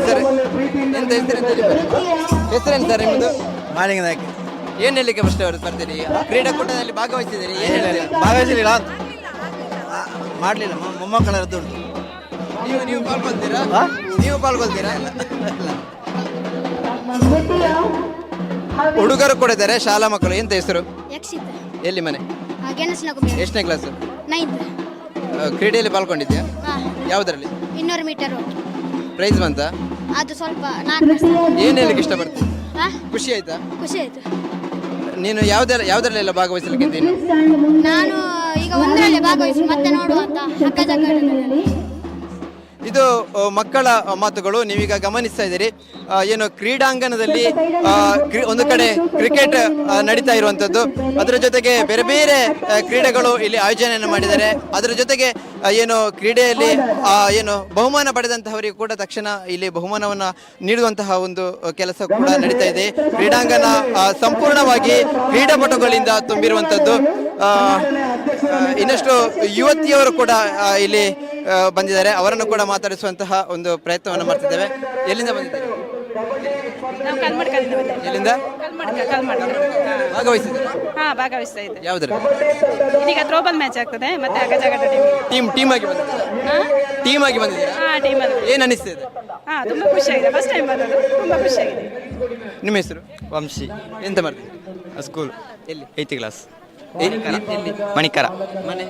ಸರ್, ಎಂತ ಹೆಸರೇನು ಸರ್ ನಿಮ್ಮದು? ಮಾಲಿಂಗ ನಾಯಕ. ಏನು ಹೇಳಲಿಕ್ಕೆ ಫಸ್ಟ್ ಅವರು ಬರ್ತೀರಿ? ಕ್ರೀಡಾಕೂಟದಲ್ಲಿ ಭಾಗವಹಿಸಿದ್ದೀರಿ? ಭಾಗವಹಿಸಲಿಲ್ಲ, ಮಾಡಲಿಲ್ಲ. ಮೊಮ್ಮಕ್ಕಳದ್ದು ಉಂಟು. ನೀವು ಪಾಲ್ಗೊಳ್ತೀರಾ? ನೀವು ಪಾಲ್ಗೊಳ್ತೀರಾ? ಹುಡುಗರು ಕೂಡ ಇದ್ದಾರೆ, ಶಾಲಾ ಮಕ್ಕಳು. ಎಂತ ಹೆಸರು? ಎಲ್ಲಿ ಮನೆ? ಎಷ್ಟನೇ ಕ್ಲಾಸು? 9th. ಕ್ರೀಡೆಯಲ್ಲಿ ಪಾಲ್ಗೊಂಡಿದ್ಯಾ? ಯಾವುದರಲ್ಲಿ? 200 ಮೀಟರ್. ಪ್ರೈಸ್ ಬಂತ? ಅದು ಸ್ವಲ್ಪ 4%. ಏನು ಹೇಳಲಿಕ್ಕೆ ಇಷ್ಟಪಡ್ತೀನಿ? ಖುಷಿ ಆಯ್ತಾ? ಖುಷಿ ಆಯ್ತು. ನೀನು ಯಾವುದರಲ್ಲೆಲ್ಲ ಭಾಗವಹಿಸಲಿಕ್ಕೆ? ನಾನು ಈಗ ಒಂದರಲ್ಲೇ ಭಾಗವಹಿಸಿ ಮತ್ತೆ ನೋಡುವ ಅಂತ. ಇದು ಮಕ್ಕಳ ಮಾತುಗಳು. ನೀವೀಗ ಗಮನಿಸ್ತಾ ಇದ್ದೀರಿ ಏನು ಕ್ರೀಡಾಂಗಣದಲ್ಲಿ ಒಂದು ಕಡೆ ಕ್ರಿಕೆಟ್ ನಡೀತಾ ಇರುವಂಥದ್ದು, ಅದರ ಜೊತೆಗೆ ಬೇರೆ ಬೇರೆ ಕ್ರೀಡೆಗಳು ಇಲ್ಲಿ ಆಯೋಜನೆಯನ್ನು ಮಾಡಿದ್ದಾರೆ. ಅದರ ಜೊತೆಗೆ ಏನು ಕ್ರೀಡೆಯಲ್ಲಿ ಏನು ಬಹುಮಾನ ಪಡೆದಂತಹವರಿಗೆ ಕೂಡ ತಕ್ಷಣ ಇಲ್ಲಿ ಬಹುಮಾನವನ್ನು ನೀಡುವಂತಹ ಒಂದು ಕೆಲಸ ಕೂಡ ನಡೀತಾ ಇದೆ. ಕ್ರೀಡಾಂಗಣ ಸಂಪೂರ್ಣವಾಗಿ ಕ್ರೀಡಾಪಟುಗಳಿಂದ ತುಂಬಿರುವಂಥದ್ದು. ಇನ್ನಷ್ಟು ಯುವತಿಯವರು ಕೂಡ ಇಲ್ಲಿ ಬಂದಿದ್ದಾರೆ, ಅವರನ್ನು ಕೂಡ ಮಾತಾಡಿಸುವಂತಹ ಒಂದು ಪ್ರಯತ್ನವನ್ನು ಮಾಡ್ತಿದ್ದೇವೆ. ಎಲ್ಲಿಂದ ಬಂದಿದ್ದಾರೆ? ಎಲ್ಲಿಂದ ಭಾಗವಹಿಸಿದ್ದಾರೆ? ಭಾಗವಹಿಸ್ತಾ ಇದ್ದೆ. ಯಾವುದರಲ್ಲಿ? ಇದೀಗ ಥ್ರೋಬಾಲ್ ಮ್ಯಾಚ್ ಆಗ್ತದೆ, ಮತ್ತೆ ಅಗಜಗಟ ಟೀಮ್ ಆಗಿ ಬಂದಿದ್ದೀರಾ? ಟೀಮ್ ಆಗಿ ಬಂದಿದ್ದೀರಾ? ಟೀಮ್ ಅಲ್ಲಿ. ಏನ್ ಅನಿಸ್ತಿದೆ? ತುಂಬಾ ಖುಷಿಯಾಗಿದೆ, ಫಸ್ಟ್ ಟೈಮ್ ಬಂದದ್ದು, ತುಂಬಾ ಖುಷಿಯಾಗಿದೆ. ನಿಮ್ಮ ಹೆಸರು? ವಂಶಿ. ಎಂತ ಮಾಡ್ತೀವಿ? ಸ್ಕೂಲ್. ಎಲ್ಲಿ? 8th class. ಮಣಿಕರ ಮನೆ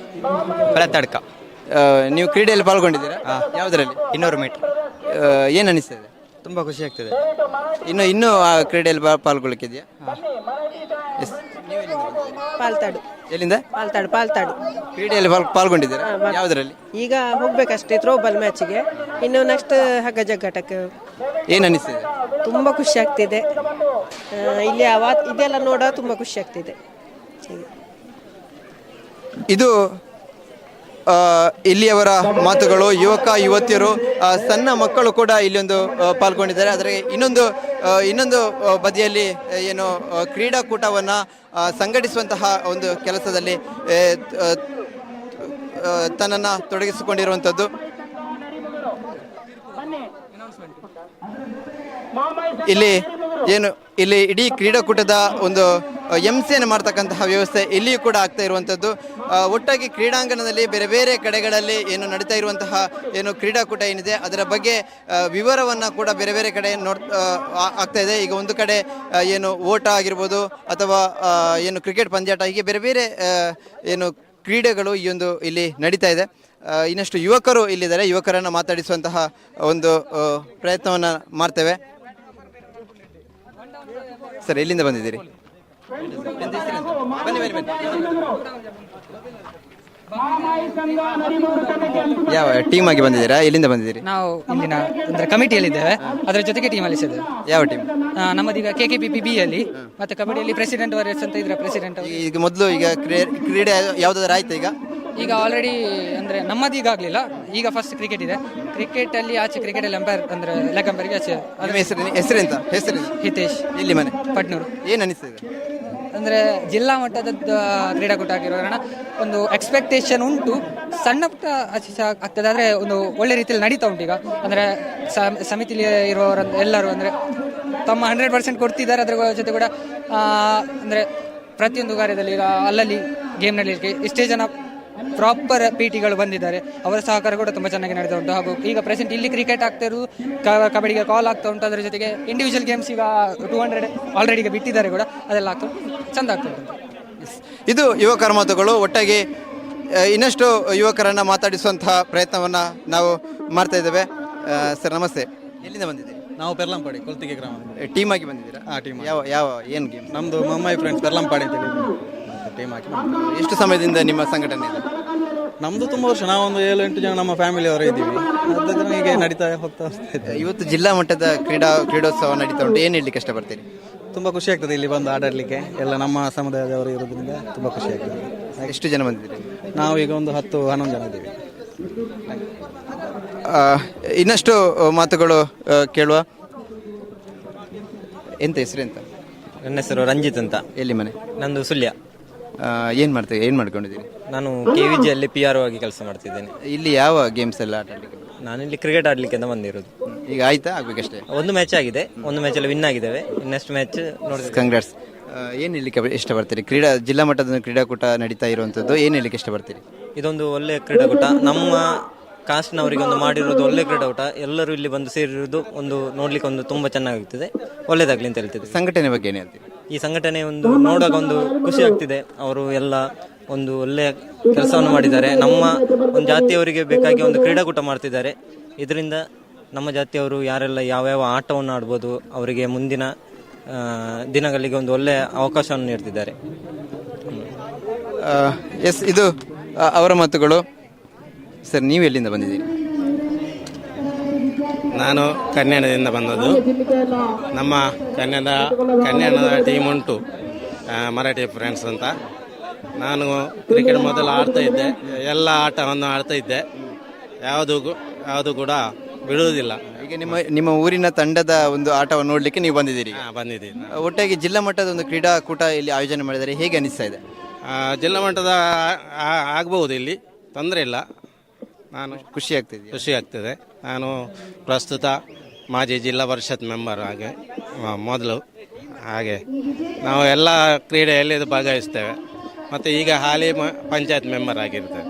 ಪ್ರತಡ್ಕ. ನೀವು ಕ್ರೀಡೆಯಲ್ಲಿ ಪಾಲ್ಗೊಂಡಿದ್ದೀರಾ? ಯಾವುದರಲ್ಲಿ? 200 ಮೀಟರ್. ಏನ್ ಅನಿಸ್ತದೆ? ತುಂಬಾ ಖುಷಿ ಆಗ್ತದೆ. ಇನ್ನು ಆ ಕ್ರೀಡೆಯಲ್ಲಿ ಪಾಲ್ಗೊಳ್ಳಿಕ್ಕಿದೆಯಾ? ಪಾಲ್ತಾಡು. ಎಲ್ಲಿಂದ? ಪಾಲ್ತಾಡು. ಕ್ರೀಡೆಯಲ್ಲಿ ಪಾಲ್ಗೊಂಡಿದ್ದೀರಾ? ಯಾವುದರಲ್ಲಿ? ಈಗ ಹೋಗ್ಬೇಕಷ್ಟೇ ಥ್ರೋಬಾಲ್ ಮ್ಯಾಚಿಗೆ. ಇನ್ನು ನೆಕ್ಸ್ಟ್ ಹಗ್ಗ ಜಗ್ಗಾಟಕ್ಕೆ. ಏನ್ ಅನಿಸ್ತದೆ? ತುಂಬಾ ಖುಷಿ ಆಗ್ತಿದೆ. ಇಲ್ಲಿ ಇದೆಲ್ಲ ನೋಡ ತುಂಬಾ ಖುಷಿ ಆಗ್ತಿದೆ. ಇದು ಇಲ್ಲಿಯವರ ಮಾತುಗಳು. ಯುವಕ ಯುವತಿಯರು, ಸಣ್ಣ ಮಕ್ಕಳು ಕೂಡ ಇಲ್ಲಿ ಒಂದು ಪಾಲ್ಗೊಂಡಿದ್ದಾರೆ. ಆದರೆ ಇನ್ನೊಂದು ಬದಿಯಲ್ಲಿ ಏನು ಕ್ರೀಡಾಕೂಟವನ್ನು ಸಂಘಟಿಸುವಂತಹ ಒಂದು ಕೆಲಸದಲ್ಲಿ ತನ್ನನ್ನು ತೊಡಗಿಸಿಕೊಂಡಿರುವಂಥದ್ದು. ಇಲ್ಲಿ ಇಡೀ ಕ್ರೀಡಾಕೂಟದ ಒಂದು ಎಂಸಿಯನ್ನು ಮಾಡ್ತಕ್ಕಂತಹ ವ್ಯವಸ್ಥೆ ಇಲ್ಲಿಯೂ ಕೂಡ ಆಗ್ತಾ ಇರುವಂಥದ್ದು. ಒಟ್ಟಾಗಿ ಕ್ರೀಡಾಂಗಣದಲ್ಲಿ ಬೇರೆ ಬೇರೆ ಕಡೆಗಳಲ್ಲಿ ಏನು ನಡೀತಾ ಇರುವಂತಹ ಏನು ಕ್ರೀಡಾಕೂಟ ಏನಿದೆ ಅದರ ಬಗ್ಗೆ ವಿವರವನ್ನು ಕೂಡ ಬೇರೆ ಬೇರೆ ಕಡೆ ಆಗ್ತಾ ಇದೆ. ಈಗ ಒಂದು ಕಡೆ ಏನು ಓಟ ಆಗಿರ್ಬೋದು ಅಥವಾ ಏನು ಕ್ರಿಕೆಟ್ ಪಂದ್ಯಾಟ, ಹೀಗೆ ಬೇರೆ ಬೇರೆ ಏನು ಕ್ರೀಡೆಗಳು ಇಲ್ಲಿ ನಡೀತಾ ಇದೆ. ಇನ್ನಷ್ಟು ಯುವಕರು ಇಲ್ಲಿದ್ದಾರೆ, ಯುವಕರನ್ನು ಮಾತಾಡಿಸುವಂತಹ ಒಂದು ಪ್ರಯತ್ನವನ್ನು ಮಾಡ್ತೇವೆ. ಸರ್, ಎಲ್ಲಿಂದ ಬಂದಿದ್ದೀರಿ? ಬನ್ನಿ. ಯಾವ ಟೀಮ್ ಆಗಿ ಬಂದಿದ್ದೀರಾ? ಎಲ್ಲಿಂದ ಬಂದಿದ್ದೀರಿ? ನಾವು ಇಲ್ಲಿನ ಅಂದ್ರೆ ಕಮಿಟಿಯಲ್ಲಿದ್ದೇವೆ, ಅದರ ಜೊತೆಗೆ ಟೀಮ್ ಅಲ್ಲಿ ಇದ್ದೇವೆ. ಯಾವ ಟೀಮ್? ನಮ್ಮದೀಗ KKPP ಅಲ್ಲಿ, ಮತ್ತೆ ಕಬಡ್ಡಿಯಲ್ಲಿ ಪ್ರೆಸಿಡೆಂಟ್ ವಾರಿಯರ್ಸ್ ಅಂತ ಇದ್ರೆ ಪ್ರೆಸಿಡೆಂಟ್. ಈಗ ಮೊದಲು ಈಗ ಕ್ರೀಡೆ ಯಾವ್ದಾದ್ರು ಆಯ್ತಾ? ಈಗ ಆಲ್ರೆಡಿ ಅಂದ್ರೆ ನಮ್ಮದೀಗ ಆಗ್ಲಿಲ್ಲ, ಈಗ ಫಸ್ಟ್ ಕ್ರಿಕೆಟ್ ಇದೆ. ಕ್ರಿಕೆಟ್ ಅಲ್ಲಿ ಆಚೆ ಕ್ರಿಕೆಟ್ ಅಲ್ಲಿ ಅಂಪೈರ್ ಅಂದ್ರೆ ಲೆಗ್ ಅಂಪೈರ್ಗೆ ಆಚೆ. ಹೆಸರೆಂತ? ಹಿತೇಶ್. ಎಲ್ಲಿ ಮನೆ? ಪಟ್ನೂರು. ಏನ್ ಅನಿಸ್ತದೆ? ಅಂದ್ರೆ ಜಿಲ್ಲಾ ಮಟ್ಟದ ಕ್ರೀಡಾಕೂಟ ಆಗಿರೋ ಕಾರಣ ಒಂದು ಎಕ್ಸ್ಪೆಕ್ಟೇಷನ್ ಉಂಟು. ಸಣ್ಣ ಪುಟ್ಟ ಆಗ್ತದೆ, ಆದ್ರೆ ಒಂದು ಒಳ್ಳೆ ರೀತಿಯಲ್ಲಿ ನಡೀತಾ ಉಂಟು. ಈಗ ಅಂದ್ರೆ ಸಮಿತಿಲಿ ಇರುವವರ ಎಲ್ಲರೂ ಅಂದ್ರೆ ತಮ್ಮ 100% ಕೊಡ್ತಿದ್ದಾರೆ. ಅದರ ಜೊತೆ ಕೂಡ ಅಂದ್ರೆ ಪ್ರತಿಯೊಂದು ಕಾರ್ಯದಲ್ಲಿ ಈಗ ಅಲ್ಲಲ್ಲಿ ಗೇಮ್ ನಡೀಲಿಕ್ಕೆ ಇಷ್ಟೇ ಜನ ಪ್ರಾಪರ್ ಪಿಟಿಗಳು ಬಂದಿದ್ದಾರೆ. ಅವರ ಸಹಕಾರ ಕೂಡ ತುಂಬ ಚೆನ್ನಾಗಿ ನಡೀತಾ ಉಂಟು. ಹಾಗೂ ಈಗ ಪ್ರೆಸೆಂಟ್ ಇಲ್ಲಿ ಕ್ರಿಕೆಟ್ ಆಗ್ತಾ ಇರೋದು, ಕಬಡ್ಡಿಗೆ ಕಾಲ್ ಆಗ್ತಾ ಉಂಟು. ಅದರ ಜೊತೆಗೆ ಇಂಡಿವಿಜುವಲ್ ಗೇಮ್ಸ್ ಈಗ 200 ಆಲ್ರೆಡಿ ಈಗ ಬಿಟ್ಟಿದ್ದಾರೆ ಕೂಡ, ಅದೆಲ್ಲ ಆಗ್ತಾ ಉಂಟು, ಚಂದ ಆಗ್ತಾ ಉಂಟು. ಇದು ಯುವಕರ ಮಾತುಗಳು. ಒಟ್ಟಾಗಿ ಇನ್ನಷ್ಟು ಯುವಕರನ್ನು ಮಾತಾಡಿಸುವಂತಹ ಪ್ರಯತ್ನವನ್ನು ನಾವು ಮಾಡ್ತಾ ಇದ್ದೇವೆ. ಸರ್, ನಮಸ್ತೆ. ಎಲ್ಲಿಂದ ಬಂದಿದ್ದೀರಿ? ನಾವು ಪೆರ್ಲಂಪಾಡಿ, ಕೊಲ್ತಿಗೆ ಗ್ರಾಮ. ಟೀಮ್ ಆಗಿ ಬಂದಿದ್ದೀರಾ? ಟೀಮ್. ಯಾವ ಏನು ಗೇಮ್? ನಮ್ಮದು ಮಮ್ಮೈ ಫ್ರೆಂಡ್ಸ್ ಪೆರ್ಲಂಪಾಡಿ ಅಂತೇಳಿ ಟೀಮ್ ಹಾಕಿ. ಎಷ್ಟು ಸಮಯದಿಂದ ನಿಮ್ಮ ಸಂಘಟನೆ ಇದೆ? ನಮ್ಮದು ತುಂಬ ವರ್ಷ, ನಾವೊಂದು 7-8 ಜನ ನಮ್ಮ ಫ್ಯಾಮಿಲಿಯವರು ಇದ್ದೀವಿ. ಅದರ ಹೀಗೆ ನಡೀತಾ ಹೋಗ್ತಾ ಇದೆ. ಇವತ್ತು ಜಿಲ್ಲಾ ಮಟ್ಟದ ಕ್ರೀಡೋತ್ಸವ ನಡೀತಾ ಉಂಟು, ಏನು ಹೇಳಲಿಕ್ಕೆ ಇಷ್ಟಪಡ್ತೀರಿ? ತುಂಬ ಖುಷಿ ಆಗ್ತದೆ ಇಲ್ಲಿ ಬಂದು ಆಡಾಡಲಿಕ್ಕೆ. ಎಲ್ಲ ನಮ್ಮ ಸಮುದಾಯದವರು ಇರೋದ್ರಿಂದ ತುಂಬ ಖುಷಿ ಆಗ್ತದೆ. ಎಷ್ಟು ಜನ ಬಂದಿದ್ದೀರಿ? ನಾವು ಈಗ ಒಂದು 10-11 ಜನ ಇದ್ದೀವಿ. ಇನ್ನಷ್ಟು ಮಾತುಗಳು ಕೇಳುವ. ಎಂತ ಹೆಸರು ಎಂತ? ನನ್ನ ಹೆಸರು ರಂಜಿತ್ ಅಂತ. ಎಲ್ಲಿ ಮನೆ? ನಂದು ಸುಳ್ಯ. ಏನು ಮಾಡ್ಕೊಂಡಿದ್ದೀರಿ? ನಾನು KVG ಅಲ್ಲಿ PRO ಆಗಿ ಕೆಲಸ ಮಾಡ್ತಿದ್ದೇನೆ. ಇಲ್ಲಿ ಯಾವ ಗೇಮ್ಸ್ ಎಲ್ಲ ಆಟ ಆಡಲಿಕ್ಕೆ? ನಾನಿಲ್ಲಿ ಕ್ರಿಕೆಟ್ ಆಡ್ಲಿಕ್ಕೆ ಅಂತ ಬಂದಿರೋದು. ಈಗ ಆಯ್ತಾ? ಆಗ್ಬೇಕಷ್ಟೇ. ಒಂದು ಮ್ಯಾಚ್ ಆಗಿದೆ, ಒಂದು ಮ್ಯಾಚಲ್ಲಿ ವಿನ್ ಆಗಿದ್ದೇವೆ. ನೆಕ್ಸ್ಟ್ ಮ್ಯಾಚ್ ನೋಡಿದ್ರೆ. ಕಂಗ್ರಾಟ್ಸ್. ಏನು ಹೇಳಲಿಕ್ಕೆ ಇಷ್ಟಪಡ್ತೀರಿ? ಜಿಲ್ಲಾ ಮಟ್ಟದ ಕ್ರೀಡಾಕೂಟ ನಡೀತಾ ಇರುವಂಥದ್ದು, ಏನು ಹೇಳಲಿಕ್ಕೆ ಇಷ್ಟಪಡ್ತೀರಿ? ಇದೊಂದು ಒಳ್ಳೆ ಕ್ರೀಡಾಕೂಟ. ನಮ್ಮ ಕಾಸ್ಟ್ನವರಿಗೆ ಒಂದು ಮಾಡಿರೋದು ಒಳ್ಳೆ ಕ್ರೀಡಾಕೂಟ. ಎಲ್ಲರೂ ಇಲ್ಲಿ ಬಂದು ಸೇರಿರೋದು ಒಂದು ನೋಡ್ಲಿಕ್ಕೆ ಒಂದು ತುಂಬಾ ಚೆನ್ನಾಗಿರ್ತದೆ. ಒಳ್ಳೇದಾಗ್ಲಿ ಅಂತ ಹೇಳ್ತಿದ್ದೆ. ಸಂಘಟನೆ ಬಗ್ಗೆ ಏನು ಹೇಳ್ತೀವಿ? ಈ ಸಂಘಟನೆ ಒಂದು ನೋಡುವಾಗ ಒಂದು ಖುಷಿ ಆಗ್ತಿದೆ. ಅವರು ಎಲ್ಲ ಒಂದು ಒಳ್ಳೆಯ ಕೆಲಸವನ್ನು ಮಾಡಿದ್ದಾರೆ. ನಮ್ಮ ಒಂದು ಜಾತಿಯವರಿಗೆ ಬೇಕಾಗಿ ಒಂದು ಕ್ರೀಡಾಕೂಟ ಮಾಡ್ತಿದ್ದಾರೆ. ಇದರಿಂದ ನಮ್ಮ ಜಾತಿಯವರು ಯಾರೆಲ್ಲ ಯಾವ್ಯಾವ ಆಟವನ್ನು ಆಡ್ಬೋದು, ಅವರಿಗೆ ಮುಂದಿನ ದಿನಗಳಿಗೆ ಒಂದು ಒಳ್ಳೆಯ ಅವಕಾಶವನ್ನು ನೀಡ್ತಿದ್ದಾರೆ. ಎಸ್, ಇದು ಅವರ ಮಾತುಗಳು. ಸರ್, ನೀವು ಎಲ್ಲಿಂದ ಬಂದಿದ್ದೀರಿ? ನಾನು ಕನ್ಯಾಣದಿಂದ ಬಂದದ್ದು. ನಮ್ಮ ಕನ್ಯಾಣದ ಟೀಮ್ ಉಂಟು, ಮರಾಠಿ ಫ್ರೆಂಡ್ಸ್ ಅಂತ. ನಾನು ಕ್ರಿಕೆಟ್ ಮೊದಲು ಆಡ್ತಾ ಇದ್ದೆ, ಎಲ್ಲ ಆಟವನ್ನು ಆಡ್ತಾ ಇದ್ದೆ, ಯಾವುದು ಕೂಡ ಬಿಡುವುದಿಲ್ಲ. ಈಗ ನಿಮ್ಮ ಊರಿನ ತಂಡದ ಒಂದು ಆಟವನ್ನು ನೋಡಲಿಕ್ಕೆ ನೀವು ಬಂದಿದ್ದೀರಿ? ಬಂದಿದ್ದೀನಿ. ಒಟ್ಟಾಗಿ ಜಿಲ್ಲಾ ಮಟ್ಟದ ಒಂದು ಕ್ರೀಡಾಕೂಟ ಇಲ್ಲಿ ಆಯೋಜನೆ ಮಾಡಿದರೆ ಹೇಗೆ ಅನಿಸ್ತಾ ಇದೆ? ಜಿಲ್ಲಾ ಮಟ್ಟದ ಆಗ್ಬಹುದು, ಇಲ್ಲಿ ತೊಂದರೆ ಇಲ್ಲ. ನಾನು ಖುಷಿ ಆಗ್ತದೆ. ನಾನು ಪ್ರಸ್ತುತ ಮಾಜಿ ಜಿಲ್ಲಾ ಪರಿಷತ್ ಮೆಂಬರ್ ಮೊದಲು ನಾವು ಎಲ್ಲ ಕ್ರೀಡೆಯಲ್ಲಿ ಭಾಗವಹಿಸ್ತೇವೆ. ಮತ್ತು ಈಗ ಹಾಲಿ ಪಂಚಾಯತ್ ಮೆಂಬರ್ ಆಗಿರ್ತೇವೆ.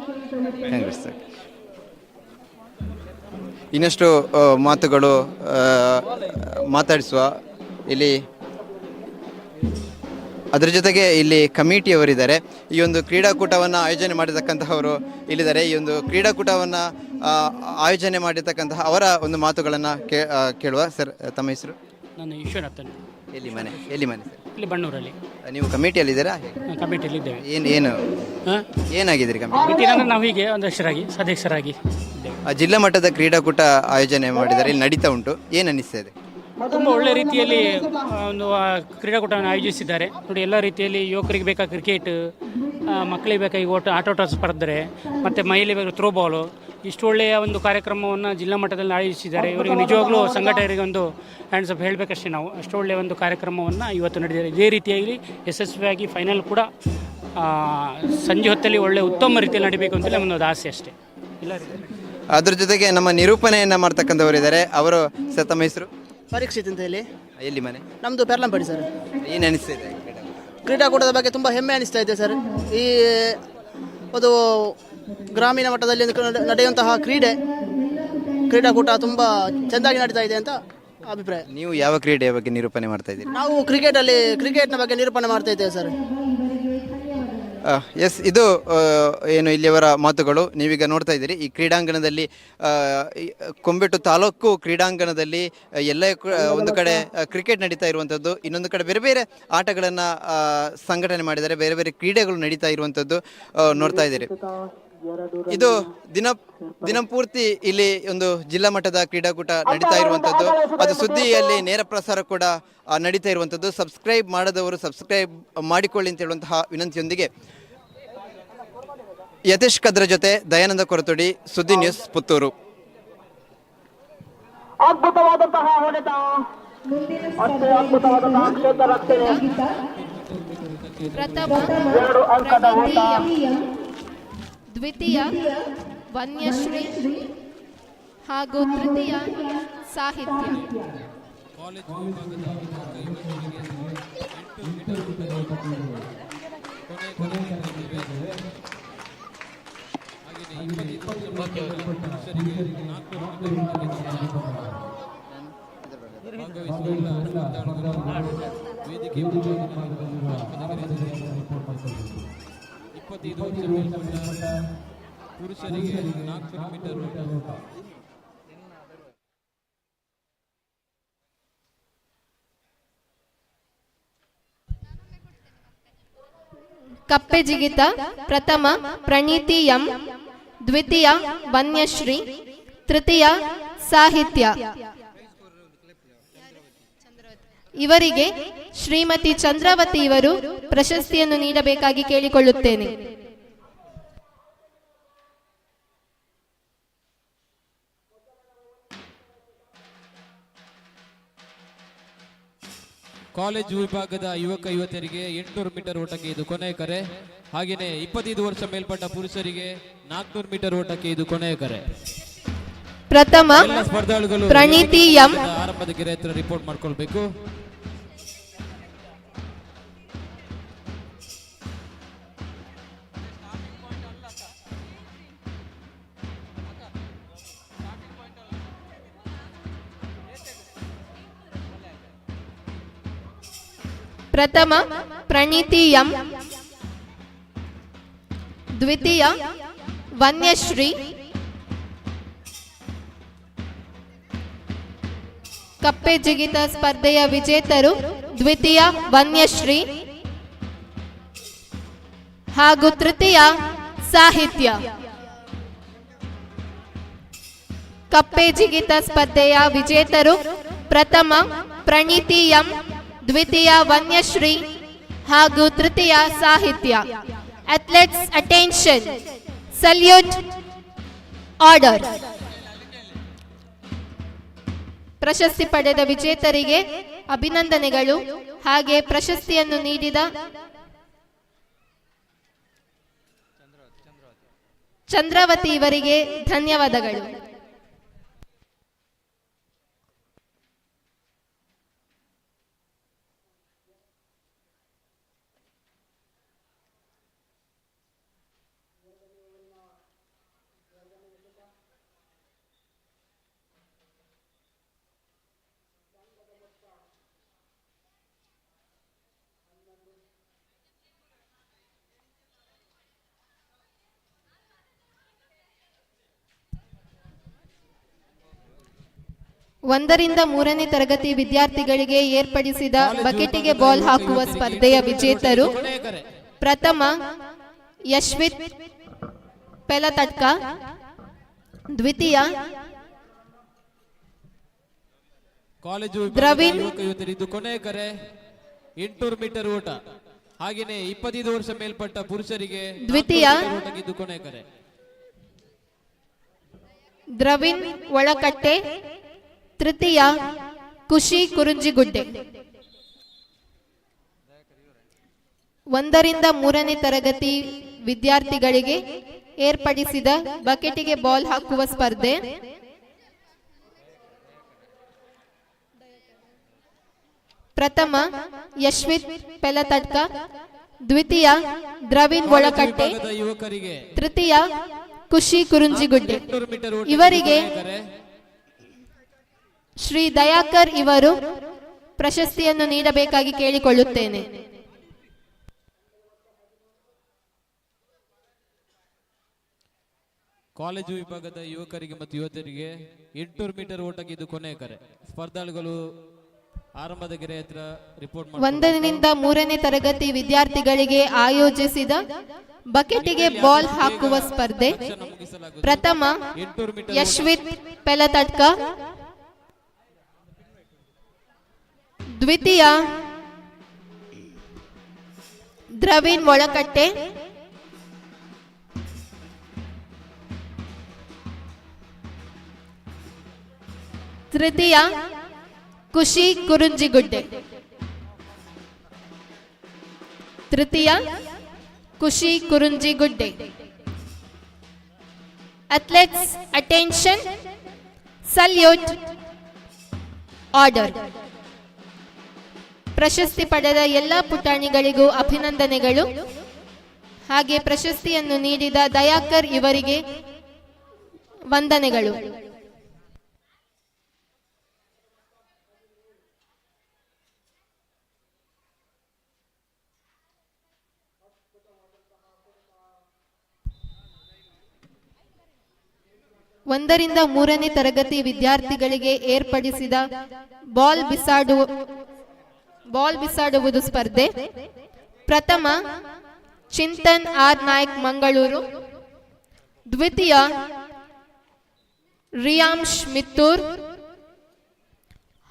ಇನ್ನಷ್ಟು ಮಾತುಗಳು ಮಾತಾಡಿಸುವ ಇಲ್ಲಿ. ಅದರ ಜೊತೆಗೆ ಇಲ್ಲಿ ಕಮಿಟಿಯವರಿದ್ದಾರೆ. ಈ ಒಂದು ಕ್ರೀಡಾಕೂಟವನ್ನು ಆಯೋಜನೆ ಮಾಡಿರ್ತಕ್ಕಂತಹವರು ಇಲ್ಲಿದ್ದಾರೆ. ಈ ಒಂದು ಕ್ರೀಡಾಕೂಟವನ್ನು ಆಯೋಜನೆ ಮಾಡಿರ್ತಕ್ಕಂತಹ ಅವರ ಒಂದು ಮಾತುಗಳನ್ನು ಕೇಳುವ. ಸರ್, ತಮ್ಮ ಹೆಸರು? ನಾನು ಈಶ್ವರಪ್ಪ. ಎಲ್ಲಿ ಮನೆ ಸರ್? ಇಲ್ಲಿ ಬಣ್ಣೂರಲ್ಲಿ. ನೀವು ಕಮಿಟಿಯಲ್ಲಿದ್ದೀರಾ? ಕಮಿಟಿಯಲ್ಲಿ ಇದ್ದೇವೆ. ಏನಾಗಿದ್ದೀರಿ ಕಮಿಟಿ? ನಾವು ಹೀಗೆ ಒಂದಷ್ಟರಾಗಿ ಸದಸ್ಯರಾಗಿ ಜಿಲ್ಲಾ ಮಟ್ಟದ ಕ್ರೀಡಾಕೂಟ ಆಯೋಜನೆ ಮಾಡಿದ್ದಾರೆ, ಇಲ್ಲಿ ನಡೀತಾ ಉಂಟು. ಏನು ಅನಿಸ್ತಾ ಇದೆ? ತುಂಬ ಒಳ್ಳೆಯ ರೀತಿಯಲ್ಲಿ ಒಂದು ಕ್ರೀಡಾಕೂಟವನ್ನು ಆಯೋಜಿಸಿದ್ದಾರೆ ನೋಡಿ. ಎಲ್ಲ ರೀತಿಯಲ್ಲಿ ಯುವಕರಿಗೆ ಬೇಕಾದ ಕ್ರಿಕೆಟ್, ಮಕ್ಕಳಿಗೆ ಬೇಕಾಗಿ ಆಟೋಟ ಸ್ಪರ್ಧೆ, ಮತ್ತು ಮಹಿಳೆ ಬೇಕು ಥ್ರೋಬಾಲು, ಇಷ್ಟು ಒಳ್ಳೆಯ ಒಂದು ಕಾರ್ಯಕ್ರಮವನ್ನು ಜಿಲ್ಲಾ ಮಟ್ಟದಲ್ಲಿ ಆಯೋಜಿಸಿದ್ದಾರೆ. ಇವರಿಗೆ ನಿಜವಾಗ್ಲೂ ಸಂಘಟಕರಿಗೆ ಒಂದು ಹ್ಯಾಂಡ್ಸ್ ಅಪ್ ಹೇಳಬೇಕಷ್ಟೇ ನಾವು. ಅಷ್ಟು ಒಳ್ಳೆಯ ಒಂದು ಕಾರ್ಯಕ್ರಮವನ್ನು ಇವತ್ತು ನಡೆದಿದೆ. ಇದೇ ರೀತಿಯಾಗಿ ಯಶಸ್ವಿಯಾಗಿ ಫೈನಲ್ ಕೂಡ ಸಂಜೆ ಹೊತ್ತಲ್ಲಿ ಒಳ್ಳೆಯ ಉತ್ತಮ ರೀತಿಯಲ್ಲಿ ನಡೀಬೇಕು ಅಂತೇಳಿ ಒಂದು ಆಸೆ ಅಷ್ಟೇ. ಇಲ್ಲ ಅದ್ರ ಜೊತೆಗೆ ನಮ್ಮ ನಿರೂಪಣೆಯನ್ನು ಮಾಡ್ತಕ್ಕಂಥವರಿದ್ದಾರೆ. ಅವರು ಸರ್, ತಮ್ಮ ಹೆಸರು? ಪರೀಕ್ಷಿತ್ ಅಂತ ಹೇಳಿ. ಎಲ್ಲಿ ಮನೆ? ನಮ್ಮದು ಪೆರ್ಲಂಪಡಿ ಸರ್. ಏನು ಅನಿಸ್ತಿದೆ ಕ್ರೀಡಾಕೂಟದ ಬಗ್ಗೆ? ತುಂಬ ಹೆಮ್ಮೆ ಅನಿಸ್ತಾ ಇದೆ ಸರ್. ಈ ಒಂದು ಗ್ರಾಮೀಣ ಮಟ್ಟದಲ್ಲಿ ನಡೆಯುವಂತಹ ಕ್ರೀಡಾಕೂಟ ತುಂಬ ಚೆಂದಾಗಿ ನಡೀತಾ ಇದೆ ಅಂತ ಅಭಿಪ್ರಾಯ. ನೀವು ಯಾವ ಕ್ರೀಡೆಯ ಬಗ್ಗೆ ನಿರೂಪಣೆ ಮಾಡ್ತಾ ಇದ್ದೀರಿ? ನಾವು ಕ್ರಿಕೆಟ್ನ ಬಗ್ಗೆ ನಿರೂಪಣೆ ಮಾಡ್ತಾ ಇದ್ದೇವೆ ಸರ್. ಎಸ್, ಇದು ಏನು ಇಲ್ಲಿಯವರ ಮಾತುಗಳು. ನೀವೀಗ ನೋಡ್ತಾ ಇದ್ದೀರಿ ಈ ಕ್ರೀಡಾಂಗಣದಲ್ಲಿ, ಕೊಂಬೆಟ್ಟು ತಾಲೂಕು ಕ್ರೀಡಾಂಗಣದಲ್ಲಿ ಎಲ್ಲ ಒಂದು ಕಡೆ ಕ್ರಿಕೆಟ್ ನಡೀತಾ ಇರುವಂಥದ್ದು, ಇನ್ನೊಂದು ಕಡೆ ಬೇರೆ ಬೇರೆ ಆಟಗಳನ್ನು ಸಂಘಟನೆ ಮಾಡಿದ್ದಾರೆ, ಬೇರೆ ಬೇರೆ ಕ್ರೀಡೆಗಳು ನಡೀತಾ ಇರುವಂಥದ್ದು ನೋಡ್ತಾ ಇದ್ದೀರಿ. ಇದು ದಿನಪೂರ್ತಿ ಇಲ್ಲಿ ಒಂದು ಜಿಲ್ಲಾ ಮಟ್ಟದ ಕ್ರೀಡಾಕೂಟ ನಡೀತಾ ಇರುವಂಥದ್ದು. ಅದು ಸುದ್ದಿಯಲ್ಲಿ ನೇರ ಪ್ರಸಾರ ಕೂಡ ನಡೀತಾ ಇರುವಂಥದ್ದು. ಸಬ್ಸ್ಕ್ರೈಬ್ ಮಾಡದವರು ಸಬ್ಸ್ಕ್ರೈಬ್ ಮಾಡಿಕೊಳ್ಳಿ ಅಂತ ಹೇಳುವಂತಹ ವಿನಂತಿಯೊಂದಿಗೆ ಯತೀಶ್ ಕದ್ರ ಜೊತೆ ದಯಾನಂದ ಕೊರತೊಡಿ, ಸುದ್ದಿ ನ್ಯೂಸ್, ಪುತ್ತೂರು. ಅದ್ಭುತವಾದಂತಹ ಹೊಡೆತ, ಅದ್ಭುತವಾದಂತಹ ಕ್ಷೇತ್ರ ರಕ್ಷಣೆ, 2 ಅಂಕದ ಓಟ. ದ್ವಿತೀಯ ವನ್ಯಶ್ರೀ ಹಾಗೂ ತೃತೀಯ ಸಾಹಿತ್ಯ. ಪುರುಷರಿಗೆ 400 ಮೀಟರ್ ಓಟ. ಕಪ್ಪೆ ಜಿಗಿತ. ಪ್ರಥಮ ಪ್ರಣೀತಿ ಎಂ, ದ್ವಿತೀಯ ವನ್ಯಶ್ರೀ, ತೃತೀಯ ಸಾಹಿತ್ಯ. ಇವರಿಗೆ ಶ್ರೀಮತಿ ಚಂದ್ರಾವತಿ ಇವರು ಪ್ರಶಸ್ತಿಯನ್ನು ನೀಡಬೇಕಾಗಿ ಕೇಳಿಕೊಳ್ಳುತ್ತೇನೆ. ಕಾಲೇಜು ವಿಭಾಗದ ಯುವಕ ಯುವತಿಯರಿಗೆ 800 ಮೀಟರ್ ಓಟಕ್ಕೆ ಇದು ಕೊನೆಯ ಕರೆ. ಹಾಗೆಯೇ 25 ವರ್ಷ ಮೇಲ್ಪಟ್ಟ ಪುರುಷರಿಗೆ 400 ಮೀಟರ್ ಓಟಕ್ಕೆ ಇದು ಕೊನೆಯ ಕರೆ. ಪ್ರಥಮ ಸ್ಪರ್ಧಾಳುಗಳು ಪ್ರಣೀತಿ ಎಂ, ಆರಂಭದ ಗೆರೆ ಹತ್ರ ರಿಪೋರ್ಟ್ ಮಾಡ್ಕೊಳ್ಬೇಕು. ಪ್ರಥಮ ಪ್ರಣೀತಿ ಎಂ, ದ್ವಿತೀಯ ವನ್ಯಶ್ರೀ, ಕಪ್ಪೆ ಜಿಗಿತ ಸ್ಪರ್ಧೆಯ ವಿಜೇತರು ದ್ವಿತೀಯ ವನ್ಯಶ್ರೀ ಹಾಗೂ ತೃತೀಯ ಸಾಹಿತ್ಯ. ಕಪ್ಪೆ ಜಿಗಿತ ಸ್ಪರ್ಧೆಯ ವಿಜೇತರು ಪ್ರಥಮ ಪ್ರಣೀತಿ ಎಂ, ದ್ವಿತೀಯ ವನ್ಯಶ್ರೀ ಹಾಗೂ ತೃತೀಯ ಸಾಹಿತ್ಯ. Athletes attention, salute, order. ಪ್ರಶಸ್ತಿ ಪಡೆದ ವಿಜೇತರಿಗೆ ಅಭಿನಂದನೆಗಳು. ಹಾಗೆ ಪ್ರಶಸ್ತಿಯನ್ನು ನೀಡಿದ ಚಂದ್ರಾವತಿ ಇವರಿಗೆ ಧನ್ಯವಾದಗಳು. ಒಂದರಿಂದ ಮೂರನೇ ತರಗತಿ ವಿದ್ಯಾರ್ಥಿಗಳಿಗೆ ಏರ್ಪಡಿಸಿದ ಬಕೆಟಿಗೆ ಬಾಲ್ ಹಾಕುವ ಸ್ಪರ್ಧೆಯ ವಿಜೇತರು ಪ್ರಥಮ ಯಶ್ವಿತ್ ಪೆಲತಟ್ಕ, ದ್ವಿತೀಯ ಕಾಲೇಜು ದ್ರವಿಣ್, ಇದು ಕೊನೆಯ ಕರೆ 800 ಮೀಟರ್ ಓಟ. ಹಾಗೇನೆ 25 ವರ್ಷ ಮೇಲ್ಪಟ್ಟ ಪುರುಷರಿಗೆ ದ್ವಿತೀಯ ಇದು ಕೊನೆಯ ಕರೆ ದ್ರವಿಣ್ ಒಳಕಟ್ಟೆ, ತೃತೀಯ ಖುಷಿ ಕುರುಂಜಿಗುಡ್ಡೆ. ಒಂದರಿಂದ ಮೂರನೇ ತರಗತಿ ವಿದ್ಯಾರ್ಥಿಗಳಿಗೆ ಏರ್ಪಡಿಸಿದ ಬಕೆಟಿಗೆ ಬಾಲ್ ಹಾಕುವ ಸ್ಪರ್ಧೆ ಪ್ರಥಮ ಯಶ್ವಿತ್ ಪೆಲತಟ್ಕ, ದ್ವಿತೀಯ ದ್ರವಿಣ್ ಒಳಕಟ್ಟೆ, ಯುವಕರಿಗೆ ತೃತೀಯ ಖುಷಿ ಕುರುಂಜಿಗುಡ್ಡೆ. ಇವರಿಗೆ ಶ್ರೀ ದಯಾಕರ್ ಇವರು ಪ್ರಶಸ್ತಿಯನ್ನು ನೀಡಬೇಕಾಗಿ ಕೇಳಿಕೊಳ್ಳುತ್ತೇನೆ. ಕಾಲೇಜು ವಿಭಾಗದ ಯುವಕರಿಗೆ ಮತ್ತು ಯುವತಿಯರಿಗೆ 800 ಮೀಟರ್ ಓಟಕ್ಕೆ ಇದು ಕೊನೆಯ ಕರೆ. ಸ್ಪರ್ಧಾಳುಗಳು ಆರಂಭದ ಗೆರೆ ಹತ್ರ ರಿಪೋರ್ಟ್ ಮಾಡಿ. 1ರಿಂದ 3ನೇ ತರಗತಿ ವಿದ್ಯಾರ್ಥಿಗಳಿಗೆ ಆಯೋಜಿಸಿದ ಬಕೆಟಿಗೆ ಬಾಲ್ ಹಾಕುವ ಸ್ಪರ್ಧೆ ಪ್ರಥಮ ಯಶ್ವಿತ್ ಪೆಲತಟ್ಕ, ದ್ವಿತೀಯ ದ್ರವಿಣ್ ಒಳಕಟ್ಟೆ, ತೃತೀಯ Khushi Kurunjigudde. Athletes attention, salute, order. ಪ್ರಶಸ್ತಿ ಪಡೆದ ಎಲ್ಲ ಪುಟಾಣಿಗಳಿಗೂ ಅಭಿನಂದನೆಗಳು. ಹಾಗೆ ಪ್ರಶಸ್ತಿಯನ್ನು ನೀಡಿದ ದಯಾಕರ್ ಇವರಿಗೆ ವಂದನೆಗಳು. ಒಂದರಿಂದ ಮೂರನೇ ತರಗತಿ ವಿದ್ಯಾರ್ಥಿಗಳಿಗೆ ಏರ್ಪಡಿಸಿದ ಬಾಲ್ ಬಿಸಾಡುವುದು ಸ್ಪರ್ಧೆ ಪ್ರಥಮ ಚಿಂತನ್ ಆರ್ ನಾಯ್ಕ್ ಮಂಗಳೂರು, ದ್ವಿತೀಯ ರಿಯಾಂಶ್ ಮಿತ್ತೂರ್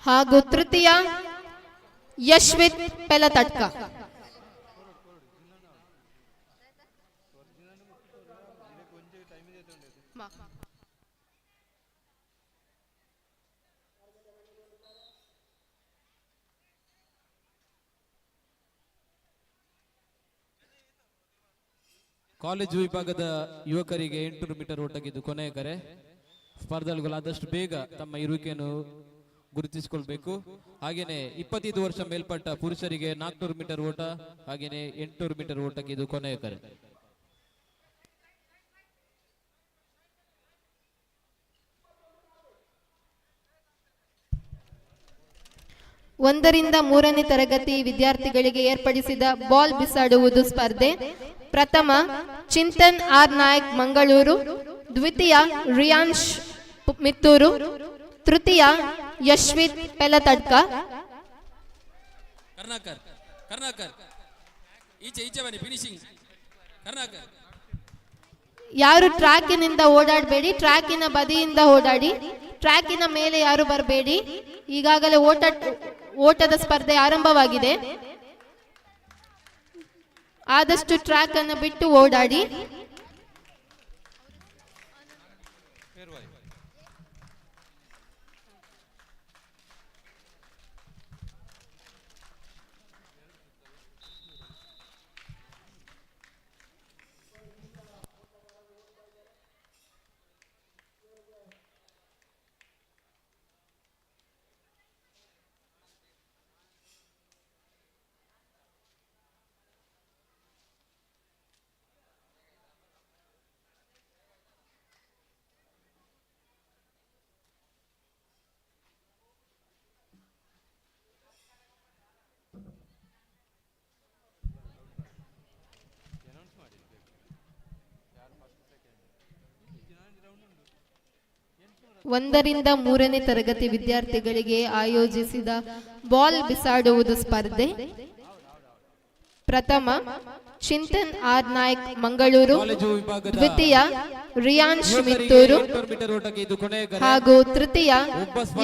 ಹಾಗೂ ತೃತೀಯ ಯಶ್ವಿತ್ ಪೆಲತಟ್ಕ. ಕಾಲೇಜು ವಿಭಾಗದ ಯುವಕರಿಗೆ 800 ಮೀಟರ್ ಓಟಕ್ಕಿದ್ದು ಕೊನೆಯ ಕರೆ. ಸ್ಪರ್ಧಾಳುಗಳು ಆದಷ್ಟು ಬೇಗ ತಮ್ಮ ಇರುವಿಕೆಯನ್ನು ಗುರುತಿಸಿಕೊಳ್ಬೇಕು. ಹಾಗೇನೆ 25 ವರ್ಷ ಮೇಲ್ಪಟ್ಟ ಪುರುಷರಿಗೆ 400 ಮೀಟರ್ ಓಟ, ಹಾಗೇನೆ 800 ಮೀಟರ್ ಓಟಕ್ಕೆ ಇದು ಕೊನೆಯ ಕರೆ. ಒಂದರಿಂದ ಮೂರನೇ ತರಗತಿ ವಿದ್ಯಾರ್ಥಿಗಳಿಗೆ ಏರ್ಪಡಿಸಿದ ಬಾಲ್ ಬಿಸಾಡುವುದು ಸ್ಪರ್ಧೆ ಪ್ರಥಮ ಚಿಂತನ್ ಆರ್ ನಾಯ್ಕ್ ಮಂಗಳೂರು, ದ್ವಿತೀಯ ರಿಯಾನ್ಶ್ ಮಿತ್ತೂರು, ತೃತೀಯ ಯಶ್ವಿತ್ ಪೆಲತಟ್ಕ. ಕರ್ನಾಕರ್ ಈಚೆ ಬನ್ನಿ, ಫಿನಿಶಿಂಗ್ ಕರ್ನಾಕರ್. ಯಾರು ಟ್ರ್ಯಾಕಿನಿಂದ ಓಡಾಡಬೇಡಿ, ಟ್ರ್ಯಾಕಿನ ಬದಿಯಿಂದ ಓಡಾಡಿ, ಟ್ರ್ಯಾಕಿನ ಮೇಲೆ ಯಾರು ಬರಬೇಡಿ. ಈಗಾಗಲೇ ಓಟದ ಸ್ಪರ್ಧೆ ಆರಂಭವಾಗಿದೆ. ಆದಷ್ಟು ಟ್ರ್ಯಾಕ್ ಅನ್ನು ಬಿಟ್ಟು ಓಡಾಡಿ. ಒಂದರಿಂದ ಮೂರನೇ ತರಗತಿ ವಿದ್ಯಾರ್ಥಿಗಳಿಗೆ ಆಯೋಜಿಸಿದ ಬಾಲ್ ಬಿಸಾಡುವುದು ಸ್ಪರ್ಧೆ. ಪ್ರಥಮ ಚಿಂತನ್ ಆರ್ ನಾಯ್ಕ್ ಮಂಗಳೂರು, ದ್ವಿತೀಯ ರಿಯಾನ್ಶ್ ಮಿತ್ತೂರು ಹಾಗೂ ತೃತೀಯ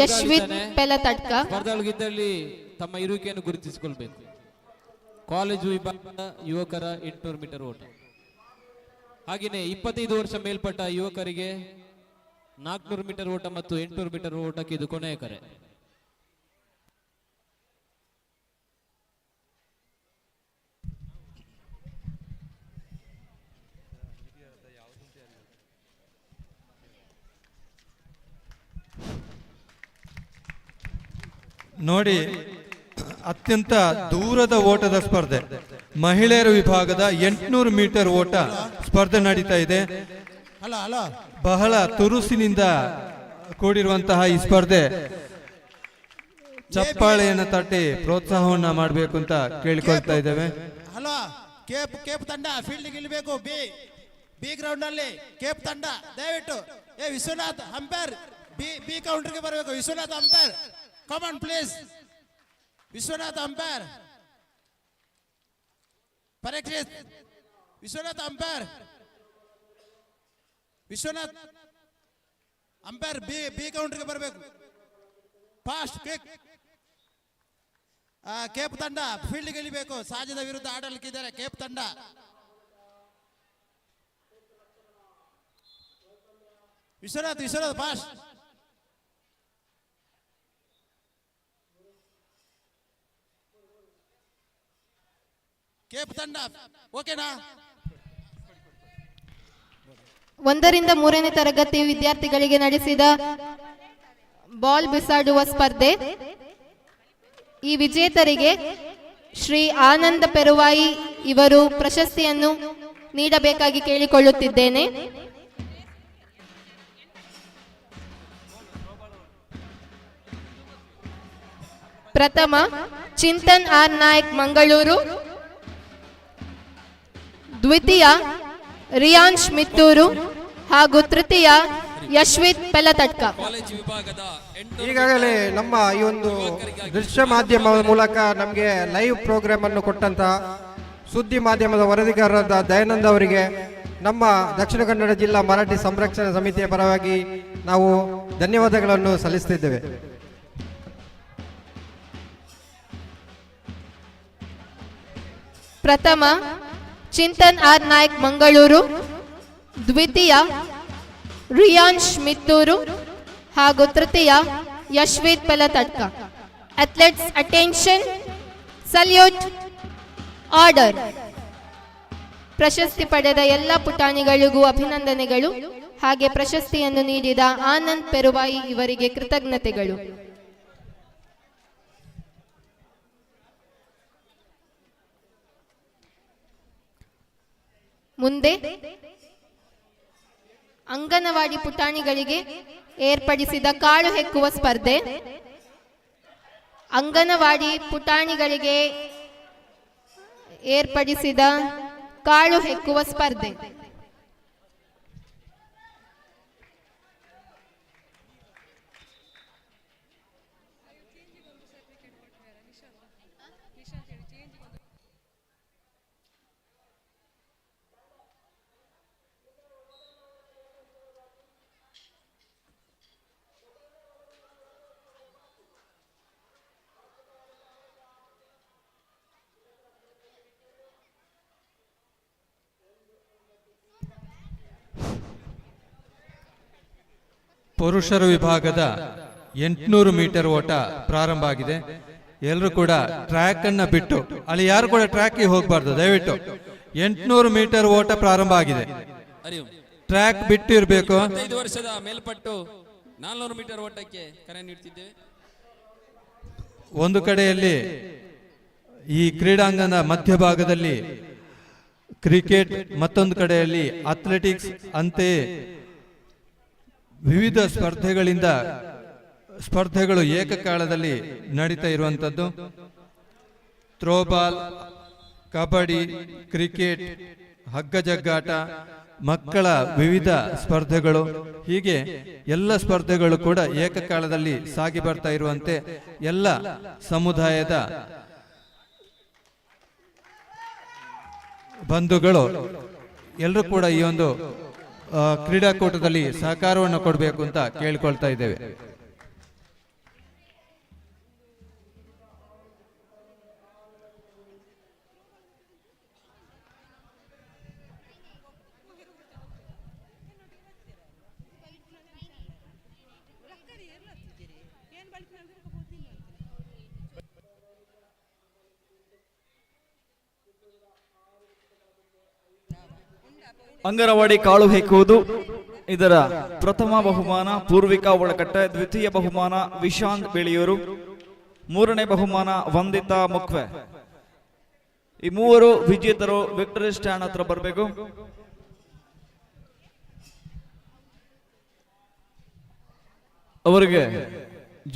ಯಶ್ವಿತ್ ಪೆಲತಡ್ಕ. ಸ್ಪರ್ಧಾಳುಗಿದ್ದಲ್ಲಿ ತಮ್ಮ ಇರುವಿಕೆಯನ್ನು ಗುರುತಿಸಿಕೊಳ್ಬೇಕು. ಕಾಲೇಜು ವಿಭಾಗದ ಯುವಕರ 800 ಮೀಟರ್ ಓಟ, ಹಾಗೆಯೇ 25 ವರ್ಷ ಮೇಲ್ಪಟ್ಟ ಯುವಕರಿಗೆ 400 ಮೀಟರ್ ಓಟ ಮತ್ತು 800 ಮೀಟರ್ ಓಟಕ್ಕೆ ಇದು ಕೊನೆಯ ಕರೆ. ನೋಡಿ, ಅತ್ಯಂತ ದೂರದ ಓಟದ ಸ್ಪರ್ಧೆ, ಮಹಿಳೆಯರ ವಿಭಾಗದ 800 ಮೀಟರ್ ಓಟ ಸ್ಪರ್ಧೆ ನಡೀತಾ ಇದೆ. ಬಹಳ ತುರುಸಿನಿಂದ ಕೂಡಿರುವಂತಹ ಈ ಸ್ಪರ್ಧೆ ಚಪ್ಪಾಳೆಯನ್ನು ತಟ್ಟಿ ಪ್ರೋತ್ಸಾಹವನ್ನ ಮಾಡಬೇಕು ಅಂತ ಕೇಳಿಕೊಳ್ತಾ ಇದ್ದೇವೆ. ಹಲೋ, ಕೇಪ್ ತಂಡ ಫೀಲ್ಡ್ ಇಳಿಬೇಕು. ಬಿ ಗ್ರೌಂಡ್ ಅಲ್ಲಿ ಕೇಪ್ ತಂಡ ದಯವಿಟ್ಟು. ವಿಶ್ವನಾಥ್ ಅಂಪೈರ್ ಬಿ ಕೌಂಟರ್ಗೆ ಬರಬೇಕು. Vishwanath umpire, come on please. Vishwanath umpire, Parikshit. Vishwanath umpire, Vishwanath umpire B ಕೌಂಟರ್ಗೆ ಬರಬೇಕು. Fast quick. ಕೇಪ್ ತಂಡ ಫೀಲ್ಡ್ಗೆ ಇಳಿಬೇಕು. ಸಾಜದ ವಿರುದ್ಧ ಆಡಲಿಕ್ಕಿದ್ದಾರೆ ಕೇಪ್ ತಂಡ. ವಿಶ್ವನಾಥ್ ಫಾಸ್ಟ್. ಕೇಪ್ ತಂಡ ಓಕೆನಾ? ಒಂದರಿಂದ ಮೂರನೇ ತರಗತಿ ವಿದ್ಯಾರ್ಥಿಗಳಿಗೆ ನಡೆಸಿದ ಬಾಲ್ ಬಿಸಾಡುವ ಸ್ಪರ್ಧೆ. ಈ ವಿಜೇತರಿಗೆ ಶ್ರೀ ಆನಂದ ಪೆರುವಾಯಿ ಇವರು ಪ್ರಶಸ್ತಿಯನ್ನು ನೀಡಬೇಕಾಗಿ ಕೇಳಿಕೊಳ್ಳುತ್ತಿದ್ದೇನೆ. ಪ್ರಥಮ ಚಿಂತನ್ ಆರ್ ನಾಯ್ಕ್ ಮಂಗಳೂರು, ದ್ವಿತೀಯ ರಿಯಾನ್ಶ್ ಮಿತ್ತೂರು ಹಾಗೂ ತೃತೀಯ ಯಶ್ವಿತ್ ಪೆಲತಡ್ಕ. ಈಗಾಗಲೇ ನಮ್ಮ ಈ ಒಂದು ದೃಶ್ಯ ಮಾಧ್ಯಮದ ಮೂಲಕ ನಮಗೆ ಲೈವ್ ಪ್ರೋಗ್ರಾಮ್ ಅನ್ನು ಕೊಟ್ಟಂತಹ ಸುದ್ದಿ ಮಾಧ್ಯಮದ ವರದಿಗಾರರಾದ ದಯಾನಂದ್ ಅವರಿಗೆ ನಮ್ಮ ದಕ್ಷಿಣ ಕನ್ನಡ ಜಿಲ್ಲಾ ಮರಾಠಿ ಸಂರಕ್ಷಣಾ ಸಮಿತಿಯ ಪರವಾಗಿ ನಾವು ಧನ್ಯವಾದಗಳನ್ನು ಸಲ್ಲಿಸುತ್ತಿದ್ದೇವೆ. ಪ್ರಥಮ ಚಿಂತನ್ ಆರ್ ನಾಯ್ಕ್ ಮಂಗಳೂರು, ದ್ವಿತೀಯ ರಿಯಾನ್ಶ್ ಮಿತ್ತೂರು ಹಾಗೂ ತೃತೀಯ Yashvith Pelatadka. Athletes attention, salute, order. ಪ್ರಶಸ್ತಿ ಪಡೆದ ಎಲ್ಲ ಪುಟಾಣಿಗಳಿಗೂ ಅಭಿನಂದನೆಗಳು. ಹಾಗೆ ಪ್ರಶಸ್ತಿಯನ್ನು ನೀಡಿದ ಆನಂದ್ ಪೆರುವಾಯಿ ಇವರಿಗೆ ಕೃತಜ್ಞತೆಗಳು. ಮುಂದೆ ಅಂಗನವಾಡಿ ಪುಟಾಣಿಗಳಿಗೆ ಏರ್ಪಡಿಸಿದ ಕಾಳು ಹೆಕ್ಕುವ ಸ್ಪರ್ಧೆ. ಅಂಗನವಾಡಿ ಪುಟಾಣಿಗಳಿಗೆ ಏರ್ಪಡಿಸಿದ ಕಾಳು ಹೆಕ್ಕುವ ಸ್ಪರ್ಧೆ. ಪುರುಷರ ವಿಭಾಗದ 800 ಮೀಟರ್ ಓಟ ಪ್ರಾರಂಭ ಆಗಿದೆ. ಎಲ್ಲರೂ ಕೂಡ ಟ್ರ್ಯಾಕ್ ಅನ್ನ ಬಿಟ್ಟು, ಅಲ್ಲಿ ಯಾರು ಕೂಡ ಟ್ರ್ಯಾಕ್ಗೆ ಹೋಗಬಾರ್ದು ದಯವಿಟ್ಟು. 800 ಮೀಟರ್ ಓಟ ಪ್ರಾರಂಭ ಆಗಿದೆ. ಟ್ರ್ಯಾಕ್ ಬಿಟ್ಟು ಇರಬೇಕು. 5 ವರ್ಷದ ಮೇಲ್ಪಟ್ಟು 400 ಮೀಟರ್ ಓಟಕ್ಕೆ ಕರೆ ನೀಡುತ್ತಿದ್ದೇವೆ. ಒಂದು ಕಡೆಯಲ್ಲಿ ಈ ಕ್ರೀಡಾಂಗಣದ ಮಧ್ಯಭಾಗದಲ್ಲಿ ಕ್ರಿಕೆಟ್, ಮತ್ತೊಂದು ಕಡೆಯಲ್ಲಿ ಅಥ್ಲೆಟಿಕ್ಸ್ ಅಂತೆಯೇ ವಿವಿಧ ಸ್ಪರ್ಧೆಗಳು ಏಕಕಾಲದಲ್ಲಿ ನಡೀತಾ ಇರುವಂಥದ್ದು. ಥ್ರೋಬಾಲ್, ಕಬಡ್ಡಿ, ಕ್ರಿಕೆಟ್, ಹಗ್ಗ ಜಗ್ಗಾಟ, ಮಕ್ಕಳ ವಿವಿಧ ಸ್ಪರ್ಧೆಗಳು, ಹೀಗೆ ಎಲ್ಲ ಸ್ಪರ್ಧೆಗಳು ಕೂಡ ಏಕಕಾಲದಲ್ಲಿ ಸಾಗಿ ಬರ್ತಾ ಇರುವಂತೆ ಎಲ್ಲ ಸಮುದಾಯದ ಬಂಧುಗಳು ಎಲ್ಲರೂ ಕೂಡ ಈ ಒಂದು ಕ್ರೀಡಾಕೂಟದಲ್ಲಿ ಸಹಕಾರವನ್ನು ಕೊಡಬೇಕು ಅಂತ ಕೇಳಿಕೊಳ್ತಾ ಇದ್ದೇವೆ. ಅಂಗನವಾಡಿ ಕಾಳು ಹೆಕ್ಕುವುದು, ಇದರ ಪ್ರಥಮ ಬಹುಮಾನ ಪೂರ್ವಿಕಾ ಒಳಕಟ್ಟೆ, ದ್ವಿತೀಯ ಬಹುಮಾನ ವಿಶಾಂತ್ ಬೆಳೆಯೂರು, ಮೂರನೇ ಬಹುಮಾನ ವಂದಿತಾ ಮುಖ್ವೆ. ಈ ಮೂವರು ವಿಜೇತರು ವಿಕ್ಟರಿ ಸ್ಟ್ಯಾಂಡ್ ಹತ್ರ ಬರಬೇಕು. ಅವರಿಗೆ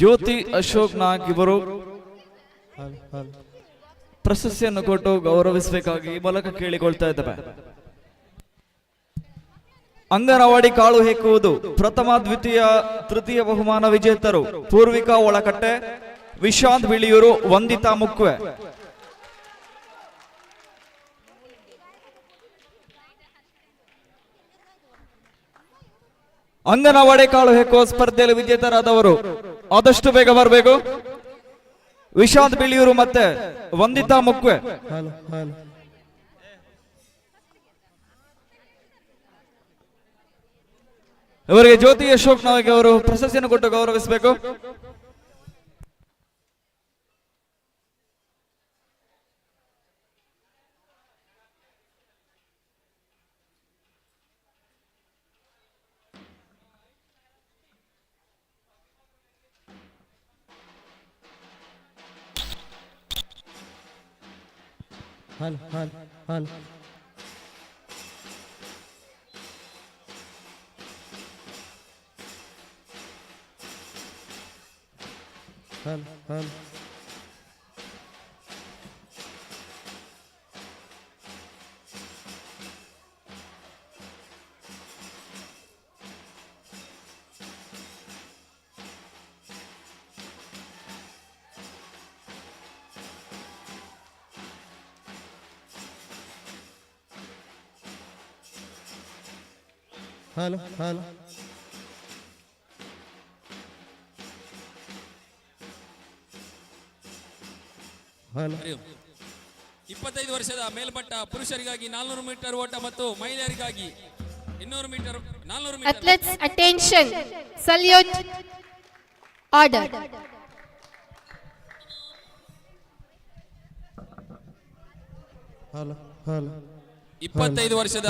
ಜ್ಯೋತಿ ಅಶೋಕ್ ನಾಗ್ ಇವರು ಪ್ರಶಸ್ತಿಯನ್ನು ಕೊಟ್ಟು ಗೌರವಿಸಬೇಕಾಗಿ ಈ ಮೂಲಕ ಕೇಳಿಕೊಳ್ತಾ ಇದ್ದೇವೆ. ಅಂಗನವಾಡಿ ಕಾಳು ಹೆಕ್ಕುವುದು ಪ್ರಥಮ, ದ್ವಿತೀಯ, ತೃತೀಯ ಬಹುಮಾನ ವಿಜೇತರು ಪೂರ್ವಿಕಾ ಒಳಕಟ್ಟೆ, ವಿಶಾಂತ್ ಬಿಳಿಯೂರು, ವಂದಿತಾ ಮುಖ್ವೆ. ಅಂಗನವಾಡಿ ಕಾಳು ಹೆಕ್ಕುವ ಸ್ಪರ್ಧೆಯಲ್ಲಿ ವಿಜೇತರಾದವರು ಆದಷ್ಟು ಬೇಗ ಬರಬೇಕು. ವಿಶಾಂತ್ ಬಿಳಿಯೂರು ಮತ್ತೆ ವಂದಿತಾ ಮುಖ್ವೆ. ಇವರಿಗೆ ಜ್ಯೋತಿ ಅಶೋಕ್ ನಾಗ್ ಅವರು ಪ್ರಶಸ್ತಿಯನ್ನು ಕೊಟ್ಟು ಗೌರವಿಸಬೇಕು. ಹಲೋ ಹಲೋ 25 ವರ್ಷದ ಮೇಲ್ಪಟ್ಟ ಪುರುಷರಿಗಾಗಿ 400 ಮೀಟರ್ ಓಟ ಮತ್ತು ಮಹಿಳೆಯರಿಗಾಗಿ 200 meter 400 meter. Athletes attention, salute, order. Hello hello 25 ವರ್ಷದ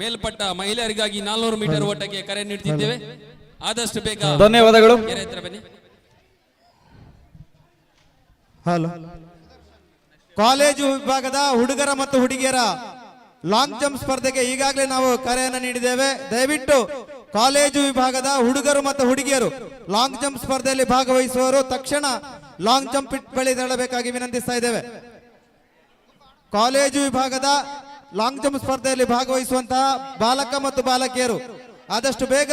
ಮೇಲ್ಪಟ್ಟ ಮಹಿಳೆಯರಿಗಾಗಿ 400 ಮೀಟರ್ ಓಟಕ್ಕೆ ಕರೆ ನೀಡುತ್ತಿದ್ದೇವೆ. ಆದಷ್ಟು ಬೇಗ ಧನ್ಯವಾದಗಳು. ಬನ್ನಿ. ಹಲೋ ಕಾಲೇಜು ವಿಭಾಗದ ಹುಡುಗರ ಮತ್ತು ಹುಡುಗಿಯರ ಲಾಂಗ್ ಜಂಪ್ ಸ್ಪರ್ಧೆಗೆ ಈಗಾಗಲೇ ನಾವು ಕರೆಯನ್ನು ನೀಡಿದ್ದೇವೆ. ದಯವಿಟ್ಟು ಕಾಲೇಜು ವಿಭಾಗದ ಹುಡುಗರು ಮತ್ತು ಹುಡುಗಿಯರು ಲಾಂಗ್ ಜಂಪ್ ಸ್ಪರ್ಧೆಯಲ್ಲಿ ಭಾಗವಹಿಸುವವರು ತಕ್ಷಣ ಲಾಂಗ್ ಜಂಪ್ ಪಿಟ್ ಬಳಿ ತೆರಳಬೇಕಾಗಿ ವಿನಂತಿಸ್ತಾ ಇದ್ದೇವೆ. ಕಾಲೇಜು ವಿಭಾಗದ ಲಾಂಗ್ ಜಂಪ್ ಸ್ಪರ್ಧೆಯಲ್ಲಿ ಭಾಗವಹಿಸುವಂತಹ ಬಾಲಕ ಮತ್ತು ಬಾಲಕಿಯರು ಆದಷ್ಟು ಬೇಗ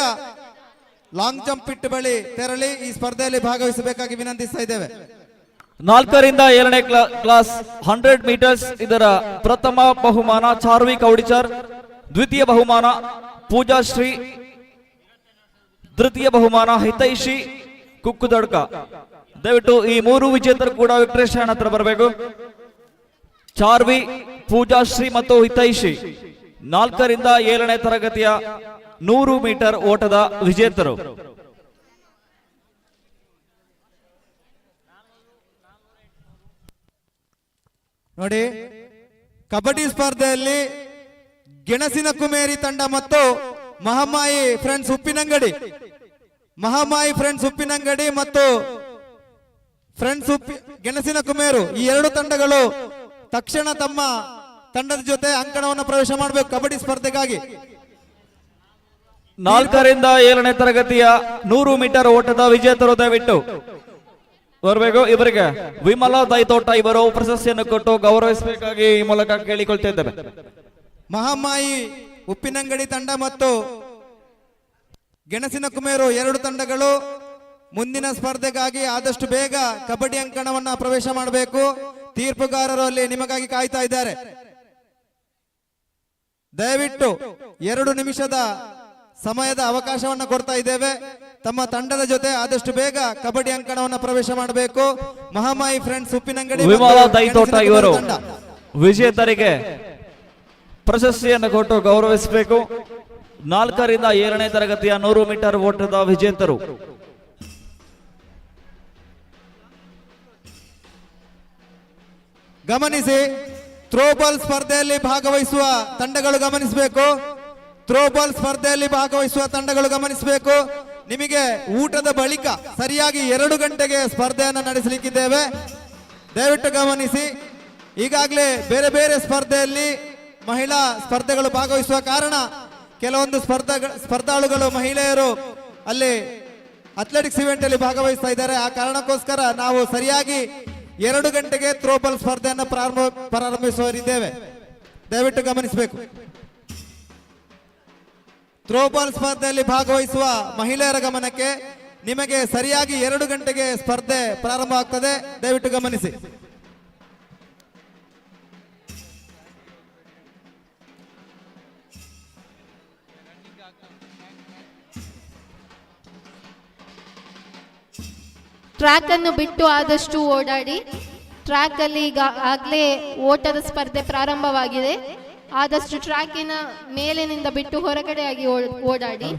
ಲಾಂಗ್ ಜಂಪ್ ಪಿಟ್ ಬಳಿ ತೆರಳಿ ಈ ಸ್ಪರ್ಧೆಯಲ್ಲಿ ಭಾಗವಹಿಸಬೇಕಾಗಿ ವಿನಂತಿಸ್ತಾ ಇದ್ದೇವೆ. 4ರಿಂದ 7ನೇ ಕ್ಲಾಸ್ 100 ಮೀಟರ್ಸ್, ಇದರ ಪ್ರಥಮ ಬಹುಮಾನ ಚಾರ್ವಿ ಕೌಡಿಚರ್, ದ್ವಿತೀಯ ಬಹುಮಾನ ಪೂಜಾಶ್ರೀ, ತೃತೀಯ ಬಹುಮಾನ ಹಿತೈಷಿ ಕುಕ್ಕುದಡ್ಕ. ದಯವಿಟ್ಟು ಈ ಮೂರು ವಿಜೇತರು ಕೂಡ ವಿಕ್ಟರಿ ಸ್ಟ್ಯಾಂಡ್ ಹತ್ರ ಬರಬೇಕು. ಚಾರ್ವಿ, ಪೂಜಾಶ್ರೀ ಮತ್ತು ಹಿತೈಷಿ 4ರಿಂದ 7ನೇ ತರಗತಿಯ 100 ಮೀಟರ್ ಓಟದ ವಿಜೇತರು. ನೋಡಿ, ಕಬಡ್ಡಿ ಸ್ಪರ್ಧೆಯಲ್ಲಿ ಗೆಣಸಿನ ಕುಮೇರಿ ತಂಡ ಮತ್ತು ಮಹಾಮಾಯಿ ಫ್ರೆಂಡ್ಸ್ ಉಪ್ಪಿನಂಗಡಿ ಮತ್ತು ಫ್ರೆಂಡ್ಸ್ ಗೆಣಸಿನ ಕುಮೇರು, ಈ ಎರಡು ತಂಡಗಳು ತಕ್ಷಣ ತಮ್ಮ ತಂಡದ ಜೊತೆ ಅಂಕಣವನ್ನು ಪ್ರವೇಶ ಮಾಡಬೇಕು ಕಬಡ್ಡಿ ಸ್ಪರ್ಧೆಗಾಗಿ. 4ರಿಂದ 7ನೇ ತರಗತಿಯ 100 ಮೀಟರ್ ಓಟದ ವಿಜೇತರು ದಯವಿಟ್ಟು ಬರಬೇಕು. ಇವರಿಗೆ ವಿಮಲಾ ದೈತೋಟ ಇವರು ಪ್ರಶಸ್ತಿಯನ್ನು ಕೊಟ್ಟು ಗೌರವಿಸಬೇಕಾಗಿ ಈ ಮೂಲಕ ಕೇಳಿಕೊಳ್ತಿದ್ದೇವೆ. ಮಹಾಮಾಯಿ ಉಪ್ಪಿನಂಗಡಿ ತಂಡ ಮತ್ತು ಗೆಣಸಿನ ಕುಮೇರು ಎರಡು ತಂಡಗಳು ಮುಂದಿನ ಸ್ಪರ್ಧೆಗಾಗಿ ಆದಷ್ಟು ಬೇಗ ಕಬಡ್ಡಿ ಅಂಕಣವನ್ನ ಪ್ರವೇಶ ಮಾಡಬೇಕು. ತೀರ್ಪುಗಾರರು ಅಲ್ಲಿ ನಿಮಗಾಗಿ ಕಾಯ್ತಾ ಇದ್ದಾರೆ. ದಯವಿಟ್ಟು 2 ನಿಮಿಷದ ಸಮಯದ ಅವಕಾಶವನ್ನು ಕೊಡ್ತಾ ಇದ್ದೇವೆ. ತಮ್ಮ ತಂಡದ ಜೊತೆ ಆದಷ್ಟು ಬೇಗ ಕಬಡ್ಡಿ ಅಂಕಣವನ್ನ ಪ್ರವೇಶ ಮಾಡಬೇಕು. ಮಹಾಮಾಯಿ ಫ್ರೆಂಡ್ಸ್ ಉಪ್ಪಿನಂಗಡಿ ವಿಮಲಾ ದೈತೋಟ ಇವರು ವಿಜೇತರಿಗೆ ಪ್ರಶಸ್ತಿಯನ್ನು ಕೊಟ್ಟು ಗೌರವಿಸಬೇಕು. 4ರಿಂದ 7ನೇ ತರಗತಿಯ 100 ಮೀಟರ್ ಓಟದ ವಿಜೇತರು. ಗಮನಿಸಿ, ಥ್ರೋಬಾಲ್ ಸ್ಪರ್ಧೆಯಲ್ಲಿ ಭಾಗವಹಿಸುವ ತಂಡಗಳು ಗಮನಿಸಬೇಕು. ಥ್ರೋಬಾಲ್ ಸ್ಪರ್ಧೆಯಲ್ಲಿ ಭಾಗವಹಿಸುವ ತಂಡಗಳು ಗಮನಿಸಬೇಕು. ನಿಮಗೆ ಊಟದ ಬಳಿಕ ಸರಿಯಾಗಿ 2 ಗಂಟೆಗೆ ಸ್ಪರ್ಧೆಯನ್ನು ನಡೆಸಲಿಕ್ಕಿದ್ದೇವೆ. ದಯವಿಟ್ಟು ಗಮನಿಸಿ. ಈಗಾಗಲೇ ಬೇರೆ ಬೇರೆ ಸ್ಪರ್ಧೆಯಲ್ಲಿ ಮಹಿಳಾ ಸ್ಪರ್ಧೆಗಳು ಭಾಗವಹಿಸುವ ಕಾರಣ ಕೆಲವೊಂದು ಸ್ಪರ್ಧಾಳುಗಳು ಮಹಿಳೆಯರು ಅಲ್ಲಿ ಅಥ್ಲೆಟಿಕ್ಸ್ ಇವೆಂಟ್ ಅಲ್ಲಿ ಭಾಗವಹಿಸ್ತಾ ಇದ್ದಾರೆ. ಆ ಕಾರಣಕ್ಕೋಸ್ಕರ ನಾವು ಸರಿಯಾಗಿ 2 ಗಂಟೆಗೆ ಥ್ರೋಬಾಲ್ ಸ್ಪರ್ಧೆಯನ್ನು ಪ್ರಾರಂಭಿಸುವರಿದ್ದೇವೆ. ದಯವಿಟ್ಟು ಗಮನಿಸಬೇಕು. ಥ್ರೋಬಾಲ್ ಸ್ಪರ್ಧೆಯಲ್ಲಿ ಭಾಗವಹಿಸುವ ಮಹಿಳೆಯರ ಗಮನಕ್ಕೆ, ನಿಮಗೆ ಸರಿಯಾಗಿ 2 ಗಂಟೆಗೆ ಸ್ಪರ್ಧೆ ಪ್ರಾರಂಭ ಆಗ್ತದೆ. ದಯವಿಟ್ಟು ಗಮನಿಸಿ. ಟ್ರ್ಯಾಕ್ ಅನ್ನು ಬಿಟ್ಟು ಆದಷ್ಟು ಓಡಾಡಿ. ಟ್ರ್ಯಾಕ್ ಅಲ್ಲಿ ಈಗ ಆಗ್ಲೇ ಓಟದ ಸ್ಪರ್ಧೆ ಪ್ರಾರಂಭವಾಗಿದೆ. ಆದಷ್ಟು ಟ್ರ್ಯಾಕಿನ ಮೇಲಿನಿಂದ ಬಿಟ್ಟು ಹೊರಗಡೆಯಾಗಿ ಓಡಾಡಿ.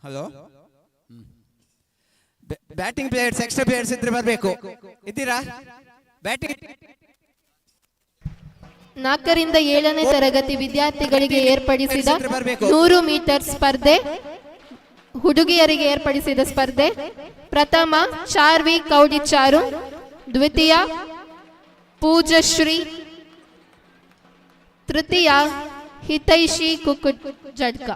Hello, batting players extra players ಇದ್ರೆ ಬರಬೇಕು. ಇದ್ದೀರಾ? ಬ್ಯಾಟಿಂಗ್ 4ರಿಂದ 7ನೇ ತರಗತಿ ವಿದ್ಯಾರ್ಥಿಗಳಿಗೆ ಏರ್ಪಡಿಸಿದ 100 ಮೀಟರ್ ಸ್ಪರ್ಧೆ, ಹುಡುಗಿಯರಿಗೆ ಏರ್ಪಡಿಸಿದ ಸ್ಪರ್ಧೆ. ಪ್ರಥಮ ಚಾರ್ವಿ ಕೌಡಿಚಾರು, ದ್ವಿತೀಯ ಪೂಜಶ್ರೀ, ತೃತೀಯ ಹಿತೈಷಿ ಕುಕ್ಕುಟ್ ಜಡ್ಕ.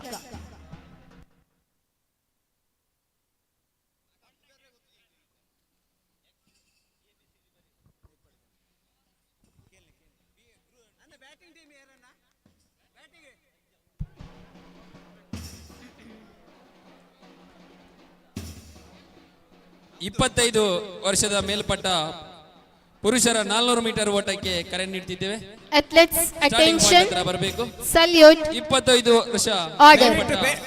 ಇಪ್ಪತ್ತೈದು ವರ್ಷದ ಮೇಲ್ಪಟ್ಟ ಪುರುಷರ 400 ಮೀಟರ್ ಓಟಕ್ಕೆ ಕರೆ ನೀಡುತ್ತಿದ್ದೇವೆ. ಅಥ್ಲೆಟ್ಸ್ ಅಟೆನ್ಷನ್, ಬರಬೇಕು. ಸಲ್ಯೂಟ್. 25 ವರ್ಷ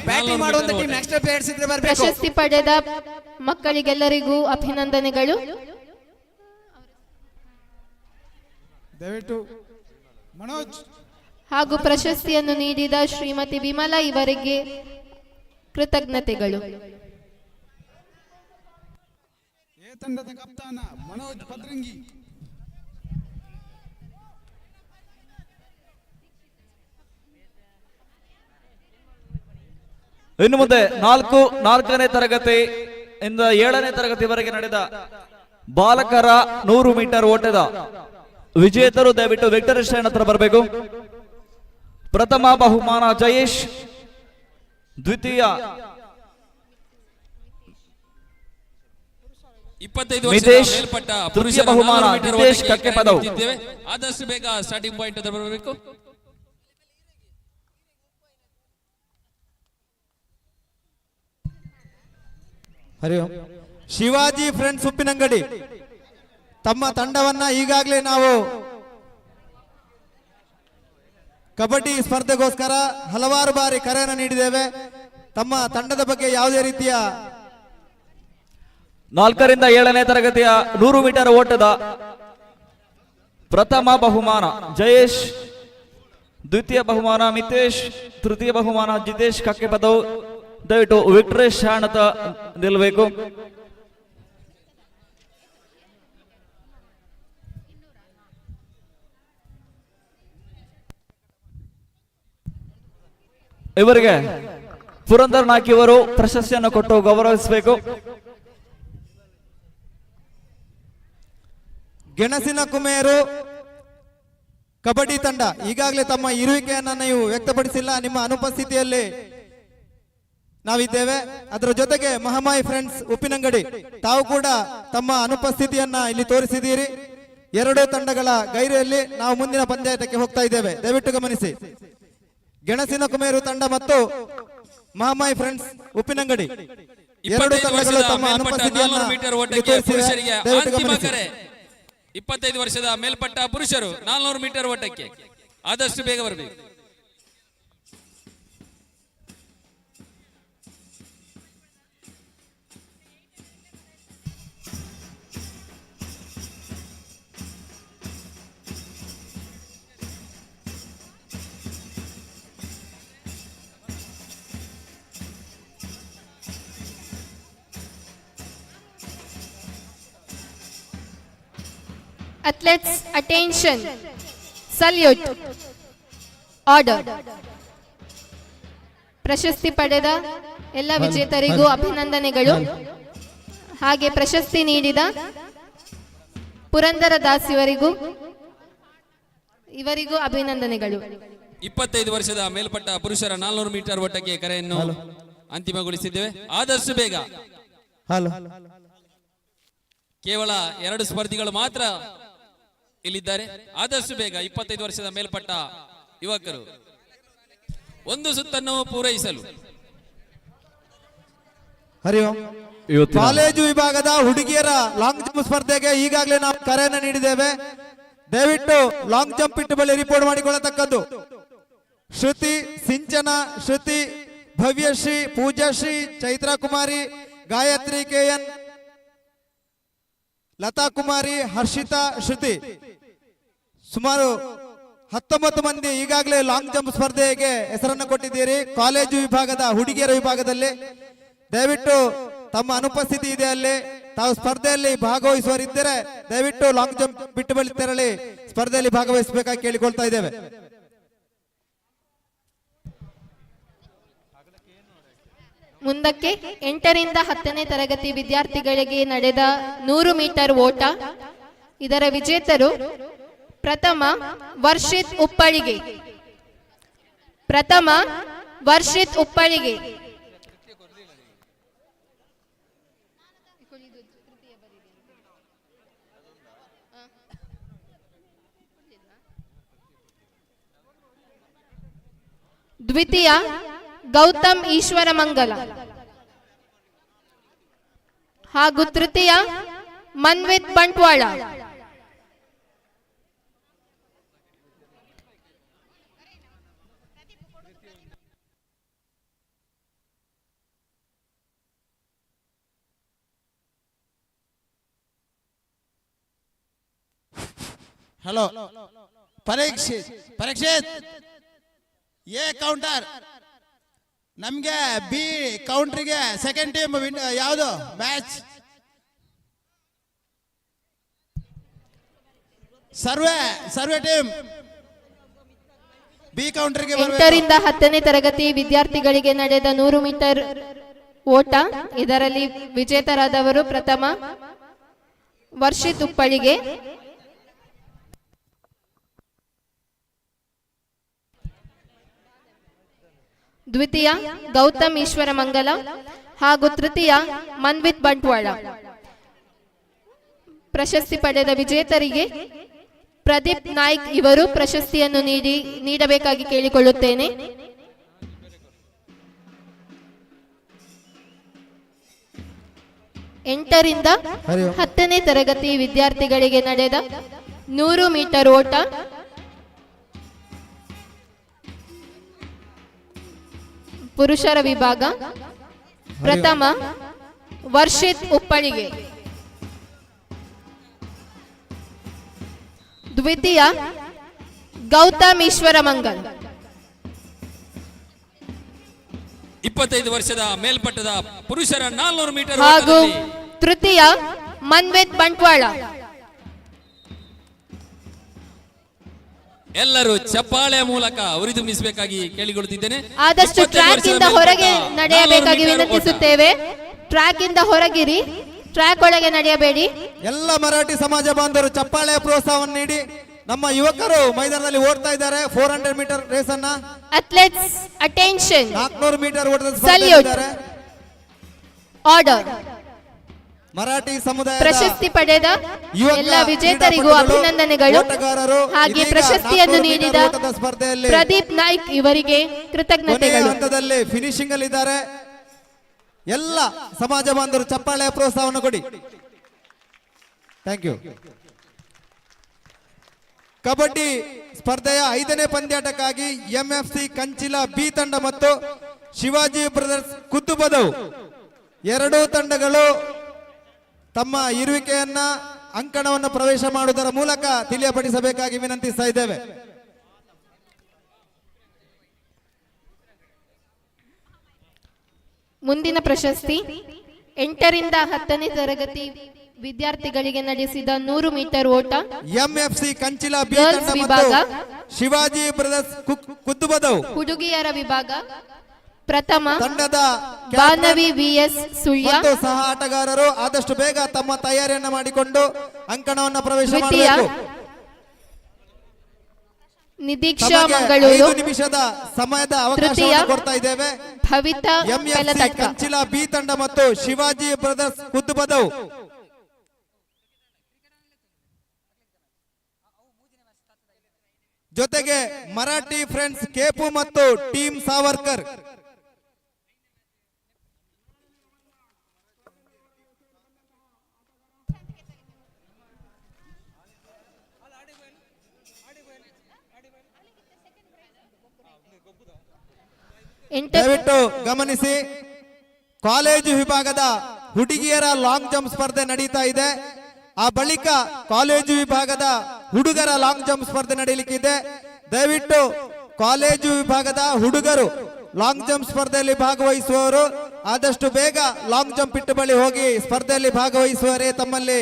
ಬ್ಯಾಟಿಂಗ್ ಮಾಡುವಂತ ಟೀಮ್ ಎಕ್ಸ್ಟ್ರಾ ಪ್ಲೇಯರ್ಸ್ ಇದ್ರೆ ಬರಬೇಕು. ಪ್ರಶಸ್ತಿ ಪಡೆದ ಮಕ್ಕಳಿಗೆಲ್ಲರಿಗೂ ಅಭಿನಂದನೆಗಳು. ದಯವಿಟ್ಟು ಮನೋಜ್ ಹಾಗೂ ಪ್ರಶಸ್ತಿಯನ್ನು ನೀಡಿದ ಶ್ರೀಮತಿ ವಿಮಲಾ ಇವರಿಗೆ ಕೃತಜ್ಞತೆಗಳು. ತಂಡದ ಕಪ್ತಾನ ಮನೋಜ್ ಪದ್ರಂಗಿ. ಇನ್ನು ಮುಂದೆ 4ನೇ ತರಗತಿ ಇಂದ 7ನೇ ತರಗತಿವರೆಗೆ ನಡೆದ ಬಾಲಕರ 100 ಮೀಟರ್ ಓಟದ ವಿಜೇತರು ದಯವಿಟ್ಟು ವಿಕ್ಟರ್ ಸ್ಟ್ಯಾಂಡ್ ಹತ್ರ ಬರಬೇಕು. ಪ್ರಥಮ ಬಹುಮಾನ ಜಯೇಶ್, ದ್ವಿತೀಯ 25 ಮಿತೇಶ್, ಮೇಲ್ಪಟ್ಟ ತೃತೀಯ ಬಹುಮಾನ ನಿತೇಶ್ ಕಕ್ಕೆ ಪದವು. ಆದಷ್ಟು ಬೇಗ ಸ್ಟಾರ್ಟಿಂಗ್ ಪಾಯಿಂಟ್ ಹತ್ರ ಬರಬೇಕು. ಹರಿ ಓಂ. ಶಿವಾಜಿ ಫ್ರೆಂಡ್ಸ್ ಉಪ್ಪಿನಂಗಡಿ ತಮ್ಮ ತಂಡವನ್ನ ಈಗಾಗಲೇ ನಾವು ಕಬಡ್ಡಿ ಸ್ಪರ್ಧೆಗೋಸ್ಕರ ಹಲವಾರು ಬಾರಿ ಕರೆಯನ್ನು ನೀಡಿದ್ದೇವೆ. ತಮ್ಮ ತಂಡದ ಬಗ್ಗೆ ಯಾವುದೇ ರೀತಿಯ 4ರಿಂದ 7ನೇ ತರಗತಿಯ 100 ಮೀಟರ್ ಓಟದ ಪ್ರಥಮ ಬಹುಮಾನ ಜಯೇಶ್, ದ್ವಿತೀಯ ಬಹುಮಾನ ಮಿತೇಶ್, ತೃತೀಯ ಬಹುಮಾನ ಜಿತೇಶ್ ಕಕ್ಕೆಪದವು. ದಯವಿಟ್ಟು ವಿಕ್ಟರಿ ಶಾಣತ ನಿಲ್ಲಬೇಕು. ಇವರಿಗೆ ಪುರಂದರ್ ನಾಯ್ಕ ಇವರು ಪ್ರಶಸ್ತಿಯನ್ನು ಕೊಟ್ಟು ಗೌರವಿಸಬೇಕು. ಗೆಣಸಿನ ಕುಮೇರು ಕಬಡ್ಡಿ ತಂಡ ಈಗಾಗಲೇ ತಮ್ಮ ಇರುವಿಕೆಯನ್ನು ನೀವು ವ್ಯಕ್ತಪಡಿಸಿಲ್ಲ. ನಿಮ್ಮ ಅನುಪಸ್ಥಿತಿಯಲ್ಲಿ ನಾವಿದ್ದೇವೆ. ಅದರ ಜೊತೆಗೆ ಮಹಾಮಾಯಿ ಫ್ರೆಂಡ್ಸ್ ಉಪ್ಪಿನಂಗಡಿ ತಾವು ಕೂಡ ತಮ್ಮ ಅನುಪಸ್ಥಿತಿಯನ್ನ ಇಲ್ಲಿ ತೋರಿಸಿದ್ದೀರಿ. ಎರಡೂ ತಂಡಗಳ ಗೈರಿಯಲ್ಲಿ ನಾವು ಮುಂದಿನ ಪಂದ್ಯಾಯತಕ್ಕೆ ಹೋಗ್ತಾ ಇದ್ದೇವೆ. ದಯವಿಟ್ಟು ಗಮನಿಸಿ. ಗೆಣಸಿನ ಕುಮೇರು ತಂಡ ಮತ್ತು ಮಹಾಮಾಯಿ ಫ್ರೆಂಡ್ಸ್ ಉಪ್ಪಿನಂಗಡಿ ಎರಡು ತಂಡಗಳು ತಮ್ಮ ಅನುಪಸ್ಥಿತಿಯನ್ನ ತೋರಿಸಿವೆ. ದಯವಿಟ್ಟು ಗಮನಿಸಿ. 25 ವರ್ಷದ ಮೇಲ್ಪಟ್ಟ ಪುರುಷರು 400 ಮೀಟರ್ ಓಟಕ್ಕೆ ಆದಷ್ಟು ಬೇಗ ಬರಬೇಕು. Athletes, attention. Salute. Order. ಪ್ರಶಸ್ತಿ ಪಡೆದ ಎಲ್ಲ ವಿಜೇತರಿಗೂ ಅಭಿನಂದನೆಗಳು. ಹಾಗೆ ಪ್ರಶಸ್ತಿ ನೀಡಿದ ಪುರಂದರ ದಾಸ್ ಇವರಿಗೂ ಅಭಿನಂದನೆಗಳು. 25 ವರ್ಷದ ಮೇಲ್ಪಟ್ಟ ಪುರುಷರ 400 ಮೀಟರ್ ಓಟಕ್ಕೆ ಕರೆಯನ್ನು ಅಂತಿಮಗೊಳಿಸಿದ್ದೇವೆ. ಆದಷ್ಟು ಬೇಗ. ಕೇವಲ 2 ಸ್ಪರ್ಧಿಗಳು ಮಾತ್ರ ಇಲ್ಲಿದ್ದಾರೆ. ಆದಷ್ಟು ಬೇಗ 25 ವರ್ಷದ ಮೇಲ್ಪಟ್ಟ ಯುವಕರು ಒಂದು ಸುತ್ತನ್ನು ಪೂರೈಸಲು. ಹರಿ ಓಂ. ಕಾಲೇಜು ವಿಭಾಗದ ಹುಡುಗಿಯರ ಲಾಂಗ್ ಜಂಪ್ ಸ್ಪರ್ಧೆಗೆ ಈಗಾಗಲೇ ನಾವು ಕರೆಯನ್ನು ನೀಡಿದ್ದೇವೆ. ದಯವಿಟ್ಟು ಲಾಂಗ್ ಜಂಪ್ ಇಟ್ಟು ಬಳಿ ರಿಪೋರ್ಟ್ ಮಾಡಿಕೊಳ್ಳತಕ್ಕದ್ದು. ಶ್ರುತಿ, ಸಿಂಚನ, ಶ್ರುತಿ, ಭವ್ಯಶ್ರೀ, ಪೂಜಾಶ್ರೀ, ಚೈತ್ರಾ ಕುಮಾರಿ, ಗಾಯತ್ರಿ ಕೆಎನ್, ಲತಾ ಕುಮಾರಿ, ಹರ್ಷಿತಾ, ಶ್ರುತಿ ಸುಮಾರು 19 ಮಂದಿ ಈಗಾಗಲೇ ಲಾಂಗ್ ಜಂಪ್ ಸ್ಪರ್ಧೆಗೆ ಹೆಸರನ್ನು ಕೊಟ್ಟಿದ್ದೀರಿ. ಕಾಲೇಜು ವಿಭಾಗದ ಹುಡುಗಿಯರ ವಿಭಾಗದಲ್ಲಿ ದಯವಿಟ್ಟು ತಮ್ಮ ಅನುಪಸ್ಥಿತಿ ಇದೆ ಅಲ್ಲಿ ತಾವು ಸ್ಪರ್ಧೆಯಲ್ಲಿ ಭಾಗವಹಿಸುವರಿದ್ದರೆ ದಯವಿಟ್ಟು ಲಾಂಗ್ ಜಂಪ್ ಬಿಟ್ಟು ಬಳಿ ತೆರಳಿ ಸ್ಪರ್ಧೆಯಲ್ಲಿ ಭಾಗವಹಿಸಬೇಕಾಗಿ ಕೇಳಿಕೊಳ್ತಾ ಇದ್ದೇವೆ. ಮುಂದಕ್ಕೆ 8ರಿಂದ 10ನೇ ತರಗತಿ ವಿದ್ಯಾರ್ಥಿಗಳಿಗೆ ನಡೆದ 100 ಮೀಟರ್ ಓಟ. ಇದರ ವಿಜೇತರು ಪ್ರಥಮ ವರ್ಷಿತ್ ಉಪ್ಪಳಿಗೆ. ಪ್ರಥಮ ವರ್ಷಿತ್ ಉಪ್ಪಳಿಗೆ. ದ್ವಿತೀಯ ಗೌತಮ್ ಈಶ್ವರ ಮಂಗಲ ಹಾಗೂ ತೃತೀಯ Manvith Bantwal. Hello Parikshit A counter ನಮ್ಗೆ ಬಿ ಕೌಂಟ್ರಿಗೆ ಸೆಕೆಂಡ್ ಟೀಮ್ ಯಾವುದು ಮ್ಯಾಚ್ ಸರ್ವೆ ಟೀಮ್ ಬಿ ಕೌಂಟರ್ಗೆ 8ರಿಂದ 10ನೇ ತರಗತಿ ವಿದ್ಯಾರ್ಥಿಗಳಿಗೆ ನಡೆದ 100 ಮೀಟರ್ ಓಟ. ಇದರಲ್ಲಿ ವಿಜೇತರಾದವರು ಪ್ರಥಮ ವರ್ಷಿತ್ ಉಪ್ಪಳಿಗೆ, ದ್ವಿತೀಯ ಗೌತಮ್ ಈಶ್ವರ ಮಂಗಲ ಹಾಗೂ ತೃತೀಯ ಮನ್ವಿತ್ ಬಂಟ್ವಾಳ. ಪ್ರಶಸ್ತಿ ಪಡೆದ ವಿಜೇತರಿಗೆ ಪ್ರದೀಪ್ ನಾಯ್ಕ್ ಇವರು ಪ್ರಶಸ್ತಿಯನ್ನು ನೀಡಬೇಕಾಗಿ ಕೇಳಿಕೊಳ್ಳುತ್ತೇನೆ. ಎಂಟರಿಂದ 10ನೇ ತರಗತಿ ವಿದ್ಯಾರ್ಥಿಗಳಿಗೆ ನಡೆದ 100 ಮೀಟರ್ ಓಟ. ಪುರುಷರ ವಿಭಾಗ ಪ್ರಥಮ ವರ್ಷಿತ್ ಉಪ್ಪಳಿಗೆ, ದ್ವಿತೀಯ ಗೌತಮ್ ಈಶ್ವರಮಂಗಲ್. 25 ವರ್ಷದ ಮೇಲ್ಪಟ್ಟದ ಪುರುಷರ 400 ಮೀಟರ್ ಹಾಗೂ ಓಟದಲ್ಲಿ ತೃತೀಯ ಮನ್ವೇತ್ ಬಂಟ್ವಾಳ. ಎಲ್ಲರೂ ಚಪ್ಪಾಳೆಯ ಮೂಲಕ ಉರಿದುಂಬಿಸಬೇಕಾಗಿ ಕೇಳಿಕೊಳ್ಳುತ್ತಿದ್ದೇನೆ. ಆದಷ್ಟು 25 ಟ್ರ್ಯಾಕ್ ವರ್ಷದ ಇಂದ ಮೇಲ್ಪಟ್ಟ ಹೊರಗೆ 400 ನಡೆಯಬೇಕಾಗಿ ಮೀಟರ್ ಓಟ. ವಿನಂತಿಸುತ್ತೇವೆ. ಟ್ರ್ಯಾಕ್ ಇಂದ ಹೊರಗಿರಿ, ಟ್ರ್ಯಾಕ್ ಒಳಗೆ ನಡೆಯಬೇಡಿ. ಎಲ್ಲ ಮರಾಠಿ ಸಮಾಜ ಬಾಂಧವರು ಚಪ್ಪಾಳೆಯ ಪ್ರೋತ್ಸಾಹವನ್ನು ನೀಡಿ ನಮ್ಮ ಯುವಕರು ಮೈದಾನದಲ್ಲಿ ಓಡ್ತಾ ಇದ್ದಾರೆ. 400 ಮೀಟರ್ ರೇಸ್ ಅನ್ನ, ಅಥ್ಲೆಟ್ಸ್ ಅಟೆನ್ಷನ್, 400 ಮೀಟರ್ ಓಟದ ಸಲ್ಯೂಟ್, ಸ್ಪರ್ಧೆ. ಆರ್ಡರ್. ಮರಾಠಿ ಸಮುದಾಯ ಪ್ರಶಸ್ತಿ ಪಡೆದ ಎಲ್ಲ ವಿಜೇತರಿಗೂ ಅಭಿನಂದನೆಗಳು. ಹಾಗೆ ಪ್ರಶಸ್ತಿಯನ್ನು ನೀಡಿದ ಸ್ಪರ್ಧೆಯಲ್ಲಿ ಪ್ರದೀಪ್ ನಾಯ್ಕ್ ಇವರಿಗೆ ಕೃತಜ್ಞತೆಗಳು. ಹಂತದಲ್ಲಿ ಫಿನಿಶಿಂಗ್ ಅಲ್ಲಿ ಇದ್ದಾರೆ. ಎಲ್ಲ ಸಮಾಜ ಬಾಂಧವರು ಚಪ್ಪಾಳೆಯ ಪ್ರೋತ್ಸಾಹವನ್ನು ಕೊಡಿ. Thank you. ಕಬಡ್ಡಿ ಸ್ಪರ್ಧೆಯ 5ನೇ ಪಂದ್ಯಾಟಕ್ಕಾಗಿ ಎಂಎಫ್ಸಿ ಕಂಚಿಲ ಬಿ ತಂಡ ಮತ್ತು ಶಿವಾಜಿ ಬ್ರದರ್ಸ್ ಕುದ್ದುಬದವ್ ಎರಡೂ ತಂಡಗಳು ತಮ್ಮ ಇರುವಿಕೆಯನ್ನ ಅಂಕಣವನ್ನು ಪ್ರವೇಶ ಮಾಡುವುದರ ಮೂಲಕ ತಿಳಿಯಪಡಿಸಬೇಕಾಗಿ ವಿನಂತಿಸ್ತಾ ಇದ್ದೇವೆ. ಮುಂದಿನ ಪ್ರಶಸ್ತಿ 8ರಿಂದ 10ನೇ ತರಗತಿ ವಿದ್ಯಾರ್ಥಿಗಳಿಗೆ ನಡೆಸಿದ 100 ಮೀಟರ್ ಓಟ, ಎಂಎಫ್ಸಿ ಕಂಚಿಲ ಬಿ ಗರ್ಲ್ಸ್ ತಂಡ ವಿಭಾಗ, ಮತ್ತು ಶಿವಾಜಿ ಬ್ರದರ್ಸ್ ಕುದ್ದುಬದವ್ ಹುಡುಗಿಯರ ವಿಭಾಗ. ಪ್ರಥಮ ತಂಡದ ಬಾನವಿ ವಿಎಸ್ ಸುಳ್ಯ ಮತ್ತು ಸಹ ಆಟಗಾರರು ಆದಷ್ಟು ಬೇಗ ತಮ್ಮ ತಯಾರಿಯನ್ನ ಮಾಡಿಕೊಂಡು ಅಂಕಣವನ್ನು ಪ್ರವೇಶ ದ್ವಿತೀಯ ಮಾಡಬೇಕು. ನಿದೀಕ್ಷಾ ತಮಗೆ ಮಂಗಳೂರು. 5 ನಿಮಿಷದ ಸಮಯದ ತೃತೀಯ ಅವಕಾಶ ಕೊಡ್ತಾ ಇದ್ದೇವೆ. ಭವಿತಾ ಎಂಎಫ್ಸಿ ಬೆಲತಟ್ಕ. ಕಂಚಿಲ ಬಿ ತಂಡ ಮತ್ತು ಶಿವಾಜಿ ಬ್ರದರ್ಸ್ ಕುದ್ದುಬದವ್ ಜೊತೆಗೆ ಮರಾಠಿ ಫ್ರೆಂಡ್ಸ್ ಕೇಪು ಮತ್ತು ಟೀಮ್ ಸಾವರ್ಕರ್. ದಯವಿಟ್ಟು ಗಮನಿಸಿ, ಕಾಲೇಜು ವಿಭಾಗದ ಹುಡುಗಿಯರ ಲಾಂಗ್ ಜಂಪ್ ಸ್ಪರ್ಧೆ ನಡೀತಾ ಇದೆ. ಆ ಬಳಿಕ ಕಾಲೇಜು ವಿಭಾಗದ ಹುಡುಗರ ಲಾಂಗ್ ಜಂಪ್ ಸ್ಪರ್ಧೆ ನಡೆಯಲಿಕ್ಕಿದೆ. ದಯವಿಟ್ಟು ಕಾಲೇಜು ವಿಭಾಗದ ಹುಡುಗರು ಲಾಂಗ್ ಜಂಪ್ ಸ್ಪರ್ಧೆಯಲ್ಲಿ ಭಾಗವಹಿಸುವವರು ಆದಷ್ಟು ಬೇಗ ಲಾಂಗ್ ಜಂಪ್ ಇಟ್ಟು ಬಳಿ ಹೋಗಿ ಸ್ಪರ್ಧೆಯಲ್ಲಿ ಭಾಗವಹಿಸುವವರೇ ತಮ್ಮಲ್ಲಿ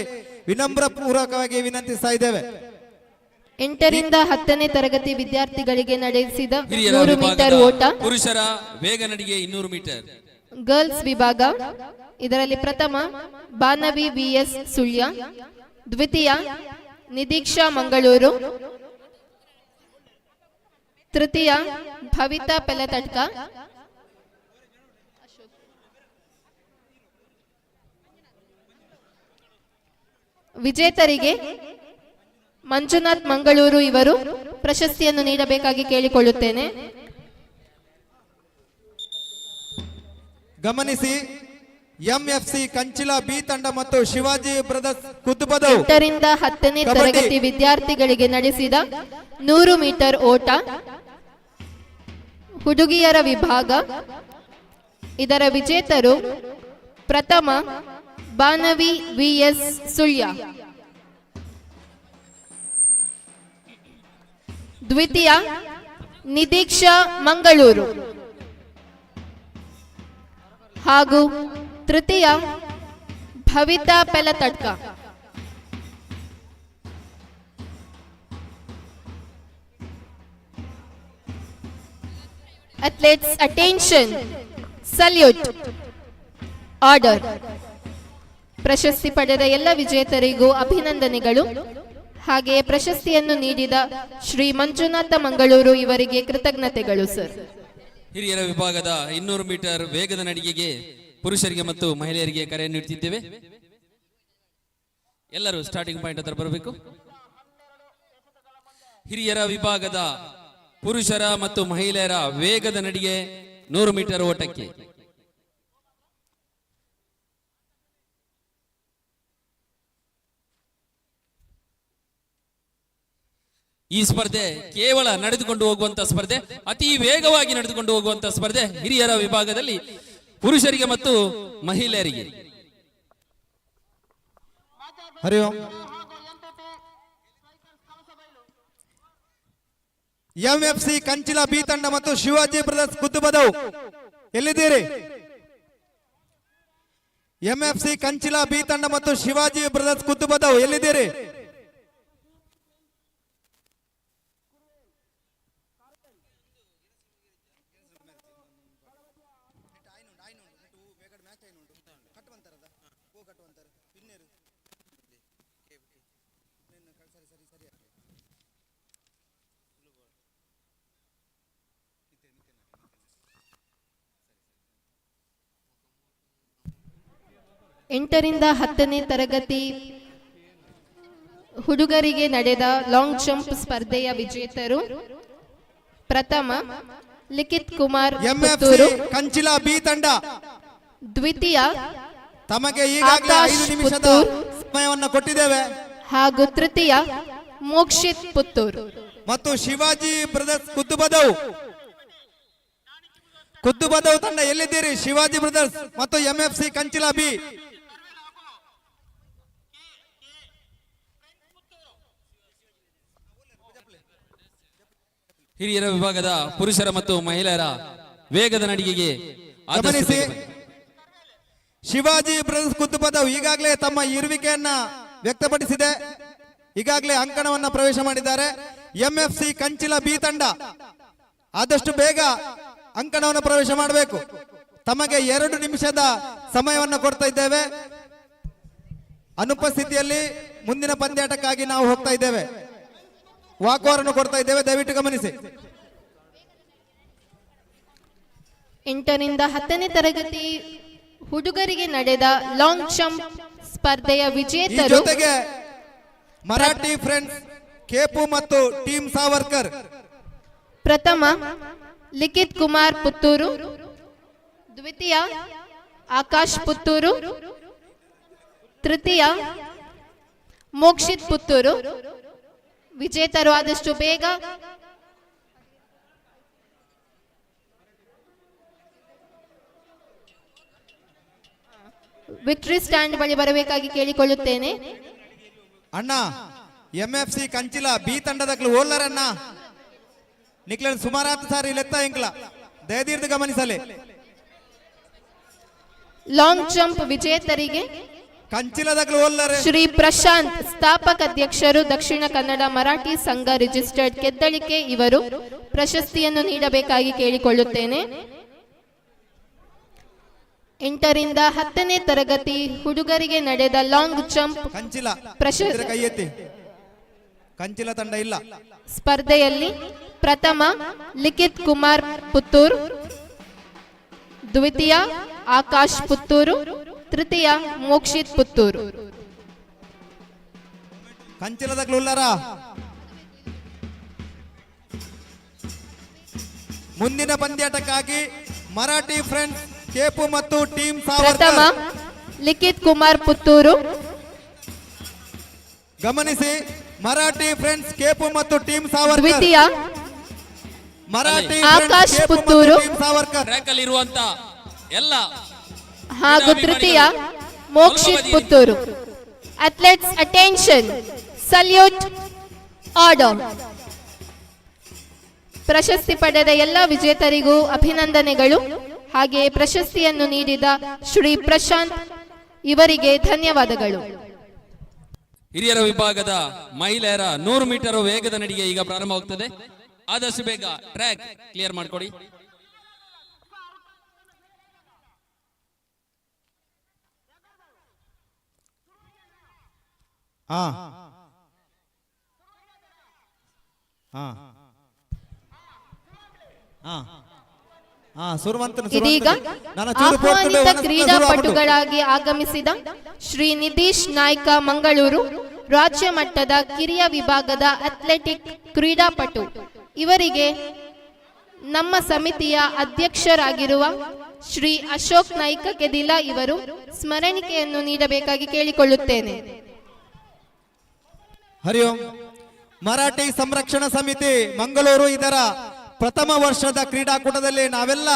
ವಿನಮ್ರ ಪೂರ್ವಕವಾಗಿ ವಿನಂತಿಸ್ತಾ ಇದ್ದೇವೆ. 8ರಿಂದ 10ನೇ ತರಗತಿ ವಿದ್ಯಾರ್ಥಿಗಳಿಗೆ ನಡೆಸಿದ ಹಿರಿಯರ 100 ವಿಭಾಗದ ಮೀಟರ್ ಓಟ, ಪುರುಷರ ವೇಗ ನಡಿಗೆ 200 ಮೀಟರ್. ಗರ್ಲ್ಸ್ ವಿಭಾಗ. ಇದರಲ್ಲಿ ಪ್ರಥಮ ಬಾನವಿ ವಿಎಸ್ ಸುಳ್ಯ, ದ್ವಿತೀಯ ನಿದೀಕ್ಷಾ ಮಂಗಳೂರು, ತೃತೀಯ ಭವಿತಾ ಪೆಲತಟ್ಕ, ವಿಜೇತರಿಗೆ ಮಂಜುನಾಥ್ ಮಂಗಳೂರು ಇವರು ಪ್ರಶಸ್ತಿಯನ್ನು ನೀಡಬೇಕಾಗಿ ಕೇಳಿಕೊಳ್ಳುತ್ತೇನೆ. ಗಮನಿಸಿ, ಎಂಎಫ್ಸಿ ಕಂಚಿಲ ಬಿ ತಂಡ ಮತ್ತು ಶಿವಾಜಿ ಬ್ರದರ್ಸ್ ಕುದ್ದುಬದವ್ 8ರಿಂದ 10ನೇ ತರಗತಿ ವಿದ್ಯಾರ್ಥಿಗಳಿಗೆ ನಡೆಸಿದ 100 ಮೀಟರ್ ಓಟ, ಹುಡುಗಿಯರ ವಿಭಾಗ. ಇದರ ವಿಜೇತರು ಪ್ರಥಮ ಬಾನವಿ ವಿಎಸ್ ಸುಳ್ಯ, ದ್ವಿತೀಯ ನಿದೀಕ್ಷಾ ಮಂಗಳೂರು ಹಾಗೂ ತೃತೀಯ Bhavita Pelatadka. Athletes attention, salute, order. ಪ್ರಶಸ್ತಿ ಪಡೆದ ಎಲ್ಲ ವಿಜೇತರಿಗೂ ಅಭಿನಂದನೆಗಳು. ಹಾಗೆಯೇ ಪ್ರಶಸ್ತಿಯನ್ನು ನೀಡಿದ ಶ್ರೀ ಮಂಜುನಾಥ ಮಂಗಳೂರು ಇವರಿಗೆ ಕೃತಜ್ಞತೆಗಳು ಸರ್. ಹಿರಿಯರ ವಿಭಾಗದ 200 ಮೀಟರ್ ವೇಗದ ನಡಿಗೆಗೆ ಪುರುಷರಿಗೆ ಮತ್ತು ಮಹಿಳೆಯರಿಗೆ ಕರೆ ನೀಡುತ್ತಿದ್ದೇವೆ. ಎಲ್ಲರೂ ಸ್ಟಾರ್ಟಿಂಗ್ ಪಾಯಿಂಟ್ ಹತ್ರ ಬರಬೇಕು. ಹಿರಿಯರ ವಿಭಾಗದ ಪುರುಷರ ಮತ್ತು ಮಹಿಳೆಯರ ವೇಗದ ನಡಿಗೆ 100 ಮೀಟರ್ ಓಟಕ್ಕೆ ಈ ಸ್ಪರ್ಧೆ ಕೇವಲ ನಡೆದುಕೊಂಡು ಹೋಗುವಂತ ಸ್ಪರ್ಧೆ, ಅತಿ ವೇಗವಾಗಿ ನಡೆದುಕೊಂಡು ಹೋಗುವಂತ ಸ್ಪರ್ಧೆ ಹಿರಿಯರ ವಿಭಾಗದಲ್ಲಿ ಪುರುಷರಿಗೆ ಮತ್ತು ಮಹಿಳೆಯರಿಗೆ. ಹರಿ ಓಂ. ಎಂಎಫ್ಸಿ ಕಂಚಿಲ ಬಿ ತಂಡ ಮತ್ತು ಶಿವಾಜಿ ಬ್ರದರ್ಸ್ ಕುದ್ದುಬದವು ಎಲ್ಲಿದ್ದೀರಿ? ಎಂಎಫ್ಸಿ ಕಂಚಿಲ ಬಿ ತಂಡ ಮತ್ತು ಶಿವಾಜಿ ಬ್ರದರ್ಸ್ ಕುದ್ದುಬದವು ಎಲ್ಲಿದ್ದೀರಿ? ಎಂಟರಿಂದ 10ನೇ ತರಗತಿ ಹುಡುಗರಿಗೆ ನಡೆದ ಲಾಂಗ್ ಜಂಪ್ ಸ್ಪರ್ಧೆಯ ವಿಜೇತರು: ಪ್ರಥಮ ಲಿಖಿತ್ ಕುಮಾರ್ ಪುತ್ತೂರು, ಕಂಚಿಲ ಬಿ ತಂಡ. ದ್ವಿತೀಯ ತಮಗೆ ಈಗಾಗಲೇ 5 ನಿಮಿಷದ ಸಮಯವನ್ನು ಕೊಟ್ಟಿದ್ದೇವೆ. ಹಾಗೂ ತೃತೀಯ ಮೋಕ್ಷಿತ್ ಪುತ್ತೂರು ಮತ್ತು ಶಿವಾಜಿ ಬ್ರದರ್ಸ್ ಕುದ್ದುಬದವು ತಂಡ ಎಲ್ಲಿದ್ದೀರಿ? ಶಿವಾಜಿ ಬ್ರದರ್ಸ್ ಮತ್ತು ಎಂಎಫ್ಸಿ ಕಂಚಿಲ ಬಿ. ಹಿರಿಯರ ವಿಭಾಗದ ಪುರುಷರ ಮತ್ತು ಮಹಿಳೆಯರ ವೇಗದ ನಡಿಗೆಗೆ ಗಮನಿಸಿ. ಶಿವಾಜಿ ಬ್ರದರ್ಸ್ ಕುದ್ದುಬದವು ಈಗಾಗಲೇ ತಮ್ಮ ಇರುವಿಕೆಯನ್ನ ವ್ಯಕ್ತಪಡಿಸಿದೆ. ಈಗಾಗಲೇ ಅಂಕಣವನ್ನ ಪ್ರವೇಶ ಮಾಡಿದ್ದಾರೆ. ಎಂಎಫ್ಸಿ ಕಂಚಿಲ ಬಿ ತಂಡ ಆದಷ್ಟು ಬೇಗ ಅಂಕಣವನ್ನು ಪ್ರವೇಶ ಮಾಡಬೇಕು. ತಮಗೆ 2 ನಿಮಿಷದ ಸಮಯವನ್ನು ಕೊಡ್ತಾ ಇದ್ದೇವೆ. ಅನುಪಸ್ಥಿತಿಯಲ್ಲಿ ಮುಂದಿನ ಪಂದ್ಯಾಟಕ್ಕಾಗಿ ನಾವು ಹೋಗ್ತಾ ಇದ್ದೇವೆ. ವಾಕ್ವಾರನ್ನು ಕೊಡ್ತಾ ಇದ್ದೇವೆ, ದಯವಿಟ್ಟು ಗಮನಿಸಿ. 8ರಿಂದ 10ನೇ ತರಗತಿ ಹುಡುಗರಿಗೆ ನಡೆದ ಲಾಂಗ್ ಜಂಪ್ ಸ್ಪರ್ಧೆಯ ವಿಜೇತರು: ಜೊತೆಗೆ ಮರಾಠಿ ಫ್ರೆಂಡ್ಸ್ ಕೇಪು ಮತ್ತು ಟೀಮ್ ಸಾವರ್ಕರ್. ಪ್ರಥಮ ಲಿಖಿತ್ ಕುಮಾರ್ ಪುತ್ತೂರು, ದ್ವಿತೀಯ ಆಕಾಶ್ ಪುತ್ತೂರು, ತೃತೀಯ ಮೋಕ್ಷಿತ್ ಪುತ್ತೂರು. ವಿಜೇತರು ಆದಷ್ಟು ಬೇಗ ವಿಕ್ಟರಿ ಸ್ಟ್ಯಾಂಡ್ ಬಳಿ ಬರಬೇಕಾಗಿ ಕೇಳಿಕೊಳ್ಳುತ್ತೇನೆ. ಅಣ್ಣ, ಎಂಎಫ್ಸಿ ಕಂಚಿಲ ಬಿ ತಂಡದಕ್ಲು ಓಲ್ಲರಣ್ಣ ನಿಕ್ಲನ್ ಸುಮಾರಾತ್ ಸಾರಿ ಲೆತ್ತ ಇಂಕ್ಲ ದಯದೀರ್ದು ಗಮನಿಸಲಿ. ಲಾಂಗ್ ಜಂಪ್ ವಿಜೇತರಿಗೆ ಕಂಚಿಲದಕ್ಲು ಓಲ್ಲರೆ ಶ್ರೀ ಪ್ರಶಾಂತ್, ಸ್ಥಾಪಕ ಅಧ್ಯಕ್ಷರು, ದಕ್ಷಿಣ ಕನ್ನಡ ಮರಾಠಿ ಸಂಘ ರಿಜಿಸ್ಟರ್ಡ್ ಕೆದ್ದಳಿಕೆ, ಇವರು ಪ್ರಶಸ್ತಿಯನ್ನು ನೀಡಬೇಕಾಗಿ ಕೇಳಿಕೊಳ್ಳುತ್ತೇನೆ. 8ರಿಂದ 10ನೇ ತರಗತಿ ಹುಡುಗರಿಗೆ ನಡೆದ ಲಾಂಗ್ ಜಂಪ್ ಕಂಚಿಲ ಕೈ ಎತ್ತಿ. ಕಂಚಿಲ ತಂಡ ಇಲ್ಲ ಸ್ಪರ್ಧೆಯಲ್ಲಿ ಪ್ರಥಮ ಲಿಖಿತ್ ಕುಮಾರ್ ಪುತ್ತೂರ್, ದ್ವಿತೀಯ ಆಕಾಶ್ ಪುತ್ತೂರು, ತೃತೀಯ ಮೋಕ್ಷಿತ್ ಪುತ್ತೂರು. ಕಂಚಿಲದಕ್ಲುಲ್ಲರ ಮುಂದಿನ ಪಂದ್ಯಾಟಕ್ಕಾಗಿ ಮರಾಠಿ ಫ್ರೆಂಡ್ಸ್ ಕೇಪು ಮತ್ತು ಟೀಮ್ ಪ್ರಥಮ ಲಿಖಿತ್ ಕುಮಾರ್ ಪುತ್ತೂರು. ಗಮನಿಸಿ, ಮರಾಠಿ ಫ್ರೆಂಡ್ಸ್ ಕೇಪು ಮತ್ತು ಟೀಮ್ ಸಾವರ್ಕರ್. ದ್ವಿತೀಯ ಮರಾಠಿ ಆಕಾಶ್ ಪುತ್ತೂರು ಟ್ರ್ಯಾಕ್ ಅಲ್ಲಿ ಇರುವಂತ ಎಲ್ಲ ಹಾಗೂ ತೃತೀಯ Mokshit Puttur. Athletes attention, salute, order. ಪ್ರಶಸ್ತಿ ಪಡೆದ ಎಲ್ಲ ವಿಜೇತರಿಗೂ ಅಭಿನಂದನೆಗಳು. ಹಾಗೆಯೇ ಪ್ರಶಸ್ತಿಯನ್ನು ನೀಡಿದ ಶ್ರೀ ಪ್ರಶಾಂತ್ ಇವರಿಗೆ ಧನ್ಯವಾದಗಳು. ಹಿರಿಯರ ವಿಭಾಗದ ಮಹಿಳೆಯರ 100 ಮೀಟರ್ ವೇಗದ ನಡಿಗೆ ಈಗ ಪ್ರಾರಂಭವಾಗುತ್ತದೆ. ಆದಷ್ಟು ಬೇಗ ಟ್ರ್ಯಾಕ್ ಕ್ಲಿಯರ್ ಮಾಡಿಕೊಡಿ. ಇದೀಗ ಆಹ್ವಾನಿತ ಕ್ರೀಡಾಪಟುಗಳಾಗಿ ಆಗಮಿಸಿದ ಶ್ರೀ ನಿತೀಶ್ ನಾಯ್ಕ ಮಂಗಳೂರು, ರಾಜ್ಯ ಮಟ್ಟದ ಕಿರಿಯ ವಿಭಾಗದ ಅಥ್ಲೆಟಿಕ್ ಕ್ರೀಡಾಪಟು. ಇವರಿಗೆ ನಮ್ಮ ಸಮಿತಿಯ ಅಧ್ಯಕ್ಷರಾಗಿರುವ ಶ್ರೀ ಅಶೋಕ್ ನಾಯ್ಕ ಕೆದಿಲ ಇವರು ಸ್ಮರಣಿಕೆಯನ್ನು ನೀಡಬೇಕಾಗಿ ಕೇಳಿಕೊಳ್ಳುತ್ತೇನೆ. ಹರಿ ಓಂ. ಮರಾಠಿ ಸಂರಕ್ಷಣಾ ಸಮಿತಿ ಮಂಗಳೂರು ಇದರ ಪ್ರಥಮ ವರ್ಷದ ಕ್ರೀಡಾಕೂಟದಲ್ಲಿ ನಾವೆಲ್ಲ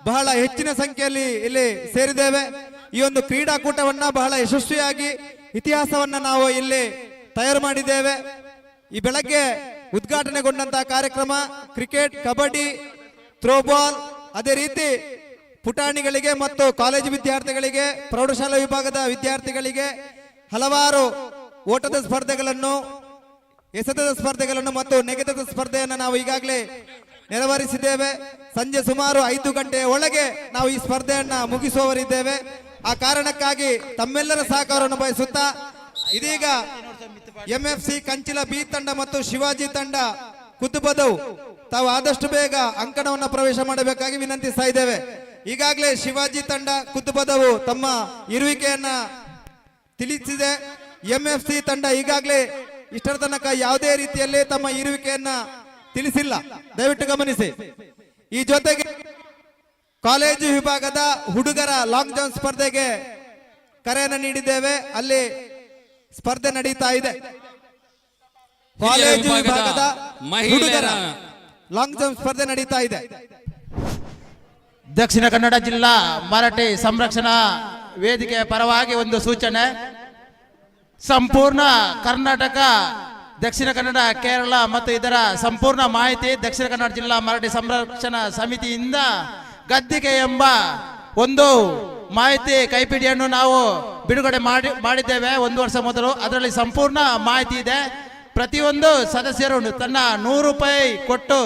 ಬಹಳ ಹೆಚ್ಚಿನ ಸಂಖ್ಯೆಯಲ್ಲಿ ಇಲ್ಲಿ ಸೇರಿದ್ದೇವೆ. ಈ ಒಂದು ಕ್ರೀಡಾಕೂಟವನ್ನ ಬಹಳ ಯಶಸ್ವಿಯಾಗಿ ಇತಿಹಾಸವನ್ನ ನಾವು ಇಲ್ಲಿ ತಯಾರು ಮಾಡಿದ್ದೇವೆ. ಈ ಬೆಳಗ್ಗೆ ಉದ್ಘಾಟನೆಗೊಂಡಂತಹ ಕಾರ್ಯಕ್ರಮ ಕ್ರಿಕೆಟ್, ಕಬಡ್ಡಿ, ಥ್ರೋಬಾಲ್, ಅದೇ ರೀತಿ ಪುಟಾಣಿಗಳಿಗೆ ಮತ್ತು ಕಾಲೇಜು ವಿದ್ಯಾರ್ಥಿಗಳಿಗೆ, ಪ್ರೌಢಶಾಲಾ ವಿಭಾಗದ ವಿದ್ಯಾರ್ಥಿಗಳಿಗೆ ಹಲವಾರು ಓಟದ ಸ್ಪರ್ಧೆಗಳನ್ನು, ಎಸೆತದ ಸ್ಪರ್ಧೆಗಳನ್ನು ಮತ್ತು ನೆಗೆತದ ಸ್ಪರ್ಧೆಯನ್ನು ನಾವು ಈಗಾಗಲೇ ನೆರವೇರಿಸಿದ್ದೇವೆ. ಸಂಜೆ ಸುಮಾರು 5 ಗಂಟೆಯ ಒಳಗೆ ನಾವು ಈ ಸ್ಪರ್ಧೆಯನ್ನ ಮುಗಿಸುವವರಿದ್ದೇವೆ. ಆ ಕಾರಣಕ್ಕಾಗಿ ತಮ್ಮೆಲ್ಲರ ಸಹಕಾರವನ್ನು ಬಯಸುತ್ತಾ ಇದೀಗ MFC ಕಂಚಿಲ ಬಿ ತಂಡ ಮತ್ತು ಶಿವಾಜಿ ತಂಡ ಕುತುಬದವು ತಾವು ಆದಷ್ಟು ಬೇಗ ಅಂಕಣವನ್ನು ಪ್ರವೇಶ ಮಾಡಬೇಕಾಗಿ ವಿನಂತಿಸ್ತಾ ಇದ್ದೇವೆ. ಈಗಾಗಲೇ ಶಿವಾಜಿ ತಂಡ ಕುತುಬದವು ತಮ್ಮ ಇರುವಿಕೆಯನ್ನ ತಿಳಿಸಿದೆ. MFC ತಂಡ ಈಗಾಗಲೇ ಇಷ್ಟರ ತನಕ ಯಾವುದೇ ರೀತಿಯಲ್ಲಿ ತಮ್ಮ ಇರುವಿಕೆಯನ್ನ ತಿಳಿಸಿಲ್ಲ, ದಯವಿಟ್ಟು ಗಮನಿಸಿ. ಈ ಜೊತೆಗೆ ಕಾಲೇಜು ವಿಭಾಗದ ಹುಡುಗರ ಲಾಂಗ್ ಜಂಪ್ ಸ್ಪರ್ಧೆಗೆ ಕರೆಯನ್ನು ನೀಡಿದ್ದೇವೆ. ಅಲ್ಲಿ ಸ್ಪರ್ಧೆ ನಡೀತಾ ಇದೆ. ಕಾಲೇಜು ವಿಭಾಗದ ಹುಡುಗರ ಲಾಂಗ್ ಜಂಪ್ ಸ್ಪರ್ಧೆ ನಡೀತಾ ಇದೆ. ದಕ್ಷಿಣ ಕನ್ನಡ ಜಿಲ್ಲಾ ಮರಾಠಿ ಸಂರಕ್ಷಣಾ ವೇದಿಕೆಯ ಪರವಾಗಿ ಒಂದು ಸೂಚನೆ. ಸಂಪೂರ್ಣ ಕರ್ನಾಟಕ, ದಕ್ಷಿಣ ಕನ್ನಡ, ಕೇರಳ ಮತ್ತು ಇದರ ಸಂಪೂರ್ಣ ಮಾಹಿತಿ ದಕ್ಷಿಣ ಕನ್ನಡ ಜಿಲ್ಲಾ ಮರಾಠಿ ಸಂರಕ್ಷಣಾ ಸಮಿತಿಯಿಂದ ಗದ್ದಿಗೆ ಎಂಬ ಒಂದು ಮಾಹಿತಿ ಕೈಪಿಡಿಯನ್ನು ನಾವು ಬಿಡುಗಡೆ ಮಾಡಿದ್ದೇವೆ 1 ವರ್ಷ ಮೊದಲು. ಅದರಲ್ಲಿ ಸಂಪೂರ್ಣ ಮಾಹಿತಿ ಇದೆ. ಪ್ರತಿಯೊಂದು ಸದಸ್ಯರು ತನ್ನ 100 ರೂಪಾಯಿ ಕೊಟ್ಟು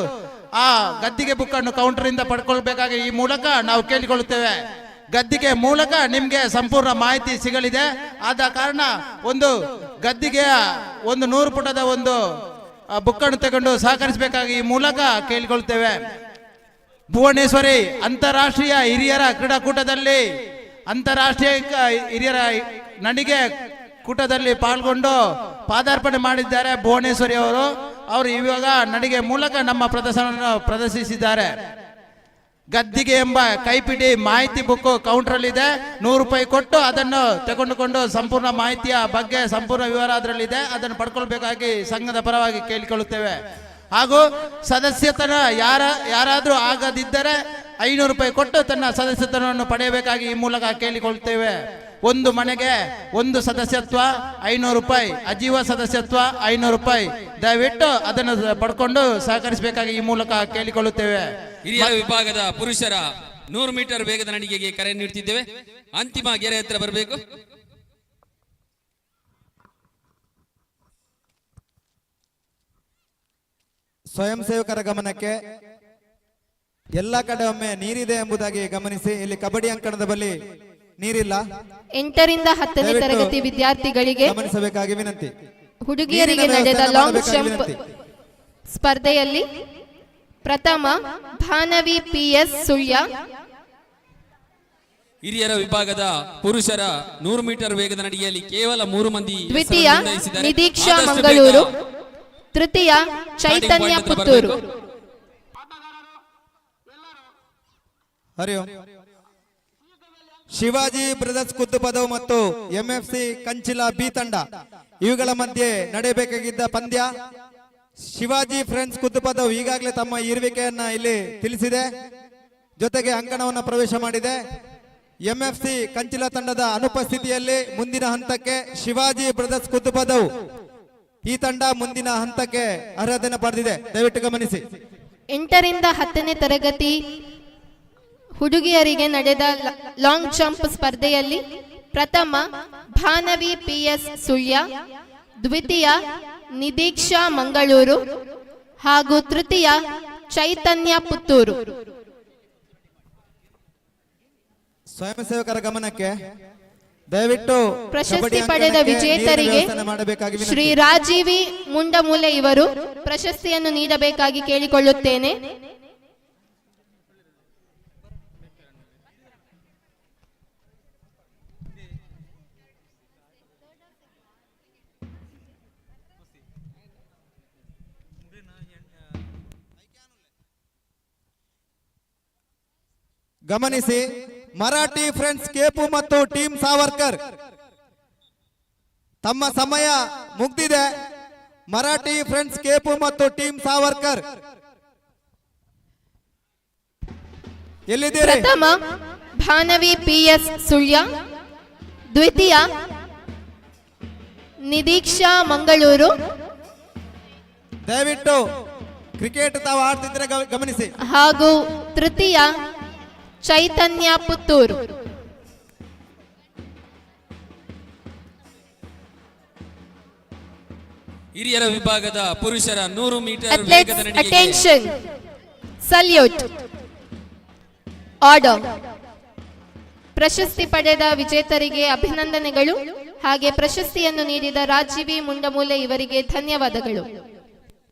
ಆ ಗದ್ದಿಗೆ ಬುಕ್ ಅನ್ನು ಕೌಂಟರ್ ಇಂದ ಪಡ್ಕೊಳ್ಬೇಕಾಗಿ ಈ ಮೂಲಕ ನಾವು ಕೇಳಿಕೊಳ್ಳುತ್ತೇವೆ. ಗದ್ದಿಗೆ ಮೂಲಕ ನಿಮ್ಗೆ ಸಂಪೂರ್ಣ ಮಾಹಿತಿ ಸಿಗಲಿದೆ. ಆದ ಕಾರಣ ಒಂದು ಗದ್ದಿಗೆಯ 100 ಪುಟದ ಒಂದು ಬುಕ್ ಅನ್ನು ತಗೊಂಡು ಸಹಕರಿಸಬೇಕಾಗಿ ಈ ಮೂಲಕ ಕೇಳಿಕೊಳ್ಳುತ್ತೇವೆ. ಭುವನೇಶ್ವರಿ ಅಂತಾರಾಷ್ಟ್ರೀಯ ಹಿರಿಯರ ಕ್ರೀಡಾಕೂಟದಲ್ಲಿ, ಅಂತಾರಾಷ್ಟ್ರೀಯ ಹಿರಿಯರ ನಡಿಗೆ ಕೂಟದಲ್ಲಿ ಪಾಲ್ಗೊಂಡು ಪಾದಾರ್ಪಣೆ ಮಾಡಿದ್ದಾರೆ ಭುವನೇಶ್ವರಿ ಅವರು. ಇವಾಗ ನಡಿಗೆ ಮೂಲಕ ನಮ್ಮ ಪ್ರದರ್ಶನವನ್ನು ಪ್ರದರ್ಶಿಸಿದ್ದಾರೆ. ಗದ್ದಿಗೆ ಎಂಬ ಕೈಪಿಡಿ ಮಾಹಿತಿ ಬುಕ್ ಕೌಂಟರಲ್ಲಿದೆ. 100 ರೂಪಾಯಿ ಕೊಟ್ಟು ಅದನ್ನು ತಗೊಂಡುಕೊಂಡು ಸಂಪೂರ್ಣ ಮಾಹಿತಿಯ ಬಗ್ಗೆ ಸಂಪೂರ್ಣ ವಿವರ ಅದರಲ್ಲಿದೆ. ಅದನ್ನು ಪಡ್ಕೊಳ್ಬೇಕಾಗಿ ಸಂಘದ ಪರವಾಗಿ ಕೇಳಿಕೊಳ್ಳುತ್ತೇವೆ. ಹಾಗೂ ಸದಸ್ಯತನ ಯಾರಾದರೂ ಆಗದಿದ್ದರೆ 500 ರೂಪಾಯಿ ಕೊಟ್ಟು ತನ್ನ ಸದಸ್ಯತನವನ್ನು ಪಡೆಯಬೇಕಾಗಿ ಈ ಮೂಲಕ ಕೇಳಿಕೊಳ್ಳುತ್ತೇವೆ. ಒಂದು ಮನೆಗೆ 1 ಸದಸ್ಯತ್ವ 500 ರೂಪಾಯಿ, ಅಜೀವ ಸದಸ್ಯತ್ವ 500 ರೂಪಾಯಿ. ದಯವಿಟ್ಟು ಅದನ್ನು ಪಡ್ಕೊಂಡು ಸಹಕರಿಸಬೇಕಾಗಿ ಈ ಮೂಲಕ ಕೇಳಿಕೊಳ್ಳುತ್ತೇವೆ. ಹಿರಿಯರ ವಿಭಾಗದ ಪುರುಷರ 100 ಮೀಟರ್ ವೇಗದ ನಡಿಗೆಗೆ ಕರೆ ನೀಡುತ್ತಿದ್ದೇವೆ. ಅಂತಿಮ ಗೆರೆ ಹತ್ರ ಬರಬೇಕು. ಸ್ವಯಂ ಸೇವಕರ ಗಮನಕ್ಕೆ, ಎಲ್ಲ ಕಡೆ ಒಮ್ಮೆ ನೀರಿದೆ ಎಂಬುದಾಗಿ ಗಮನಿಸಿ. ಇಲ್ಲಿ ಕಬಡ್ಡಿ ಅಂಕಣದ ಬಳಿ ನೀರಿಲ್ಲ. 8 ರಿಂದ 10ನೇ ತರಗತಿ ವಿದ್ಯಾರ್ಥಿಗಳಿಗೆ ಗಮನಿಸಬೇಕಾಗಿ ವಿನಂತಿ. ಹುಡುಗಿಯರಿಗೆ ನಡೆದ ಲಾಂಗ್ ಜಂಪ್ ಸ್ಪರ್ಧೆಯಲ್ಲಿ ಪ್ರಥಮ ಭಾನವಿ PS ಸುಳ್ಯ, ಹಿರಿಯರ ವಿಭಾಗದ ಪುರುಷರ 100 ಮೀಟರ್ ವೇಗದ ನಡಿಗೆಯಲ್ಲಿ ಕೇವಲ 3 ಮಂದಿ. ದ್ವಿತೀಯ ನಿದೀಕ್ಷಾ ಮಂಗಳೂರು, ತೃತೀಯ ಚೈತನ್ಯ ಪುತ್ತೂರು. ಹರಿ ಓಂ. ಶಿವಾಜಿ ಬ್ರದರ್ಸ್ ಕುದ್ದುಪದವು ಮತ್ತು MFC ಕಂಚಿಲ ಬಿ ತಂಡ ಇವುಗಳ ಮಧ್ಯೆ ನಡೆಯಬೇಕಾಗಿದ್ದ ಪಂದ್ಯ. ಶಿವಾಜಿ ಫ್ರೆಂಡ್ಸ್ ಕುದ್ದುಪದವು ಈಗಾಗಲೇ ತಮ್ಮ ಇರುವಿಕೆಯನ್ನ ಇಲ್ಲಿ ತಿಳಿಸಿದೆ, ಜೊತೆಗೆ ಅಂಕಣವನ್ನು ಪ್ರವೇಶ ಮಾಡಿದೆ. MFC ಕಂಚಿಲ ತಂಡದ ಅನುಪಸ್ಥಿತಿಯಲ್ಲಿ ಮುಂದಿನ ಹಂತಕ್ಕೆ ಶಿವಾಜಿ ಬ್ರದರ್ಸ್ ಕುದ್ದುಪದವು ಈ ತಂಡ ಮುಂದಿನ ಹಂತಕ್ಕೆ ಅರ್ಹತೆಯನ್ನು ಪಡೆದಿದೆ. ದಯವಿಟ್ಟು ಗಮನಿಸಿ. 8 ರಿಂದ 10ನೇ ತರಗತಿ ಹುಡುಗಿಯರಿಗೆ ನಡೆದ ಲಾಂಗ್ ಜಂಪ್ ಸ್ಪರ್ಧೆಯಲ್ಲಿ ಪ್ರಥಮ ಭಾನವಿ PS ಸುಳ್ಯ, ದ್ವಿತೀಯ ನಿದೀಕ್ಷಾ ಮಂಗಳೂರು ಹಾಗೂ ತೃತೀಯ ಚೈತನ್ಯ ಪುತ್ತೂರು. ಸ್ವಯಂ ಸೇವಕರ ಗಮನಕ್ಕೆ, ದಯವಿಟ್ಟು ಪ್ರಶಸ್ತಿ ಪಡೆದ ವಿಜೇತರಿಗೆ ಶ್ರೀ ರಾಜೀವಿ ಮುಂಡಮೂಲೆ ಇವರು ಪ್ರಶಸ್ತಿಯನ್ನು ನೀಡಬೇಕಾಗಿ ಕೇಳಿಕೊಳ್ಳುತ್ತೇನೆ. ಗಮನಿಸಿ, ಮರಾಠಿ ಫ್ರೆಂಡ್ಸ್ ಕೇಪು ಮತ್ತು ಟೀಮ್ ಸಾವರ್ಕರ್ ತಮ್ಮ ಸಮಯ ಮುಗ್ದಿದೆ. ಮರಾಠಿ ಫ್ರೆಂಡ್ಸ್ ಕೇಪು ಮತ್ತು ಟೀಮ್ ಸಾವರ್ಕರ್ ಎಲ್ಲಿದ್ದೀರಿ? ಪ್ರಥಮ ಭಾನವಿ PS ಸುಳ್ಯ, ದ್ವಿತೀಯ ನಿದೀಕ್ಷಾ ಮಂಗಳೂರು ದಯವಿಟ್ಟು ಕ್ರಿಕೆಟ್ ತಾವು ಆಡ್ತಿದ್ರೆ ಗಮನಿಸಿ. ಹಾಗೂ ತೃತೀಯ ಚೈತನ್ಯ ಪುತ್ತೂರು. ಹಿರಿಯರ ವಿಭಾಗದ ಪುರುಷರ 100 ಮೀಟರ್ Athletes, ವೇಗದ ನಡಿಗೆಗೆ attention, salute, order. ಪ್ರಶಸ್ತಿ ಪಡೆದ ವಿಜೇತರಿಗೆ ಅಭಿನಂದನೆಗಳು. ಹಾಗೆ ಪ್ರಶಸ್ತಿಯನ್ನು ನೀಡಿದ ರಾಜೀವಿ ಮುಂಡಮೂಲೆ ಇವರಿಗೆ ಧನ್ಯವಾದಗಳು.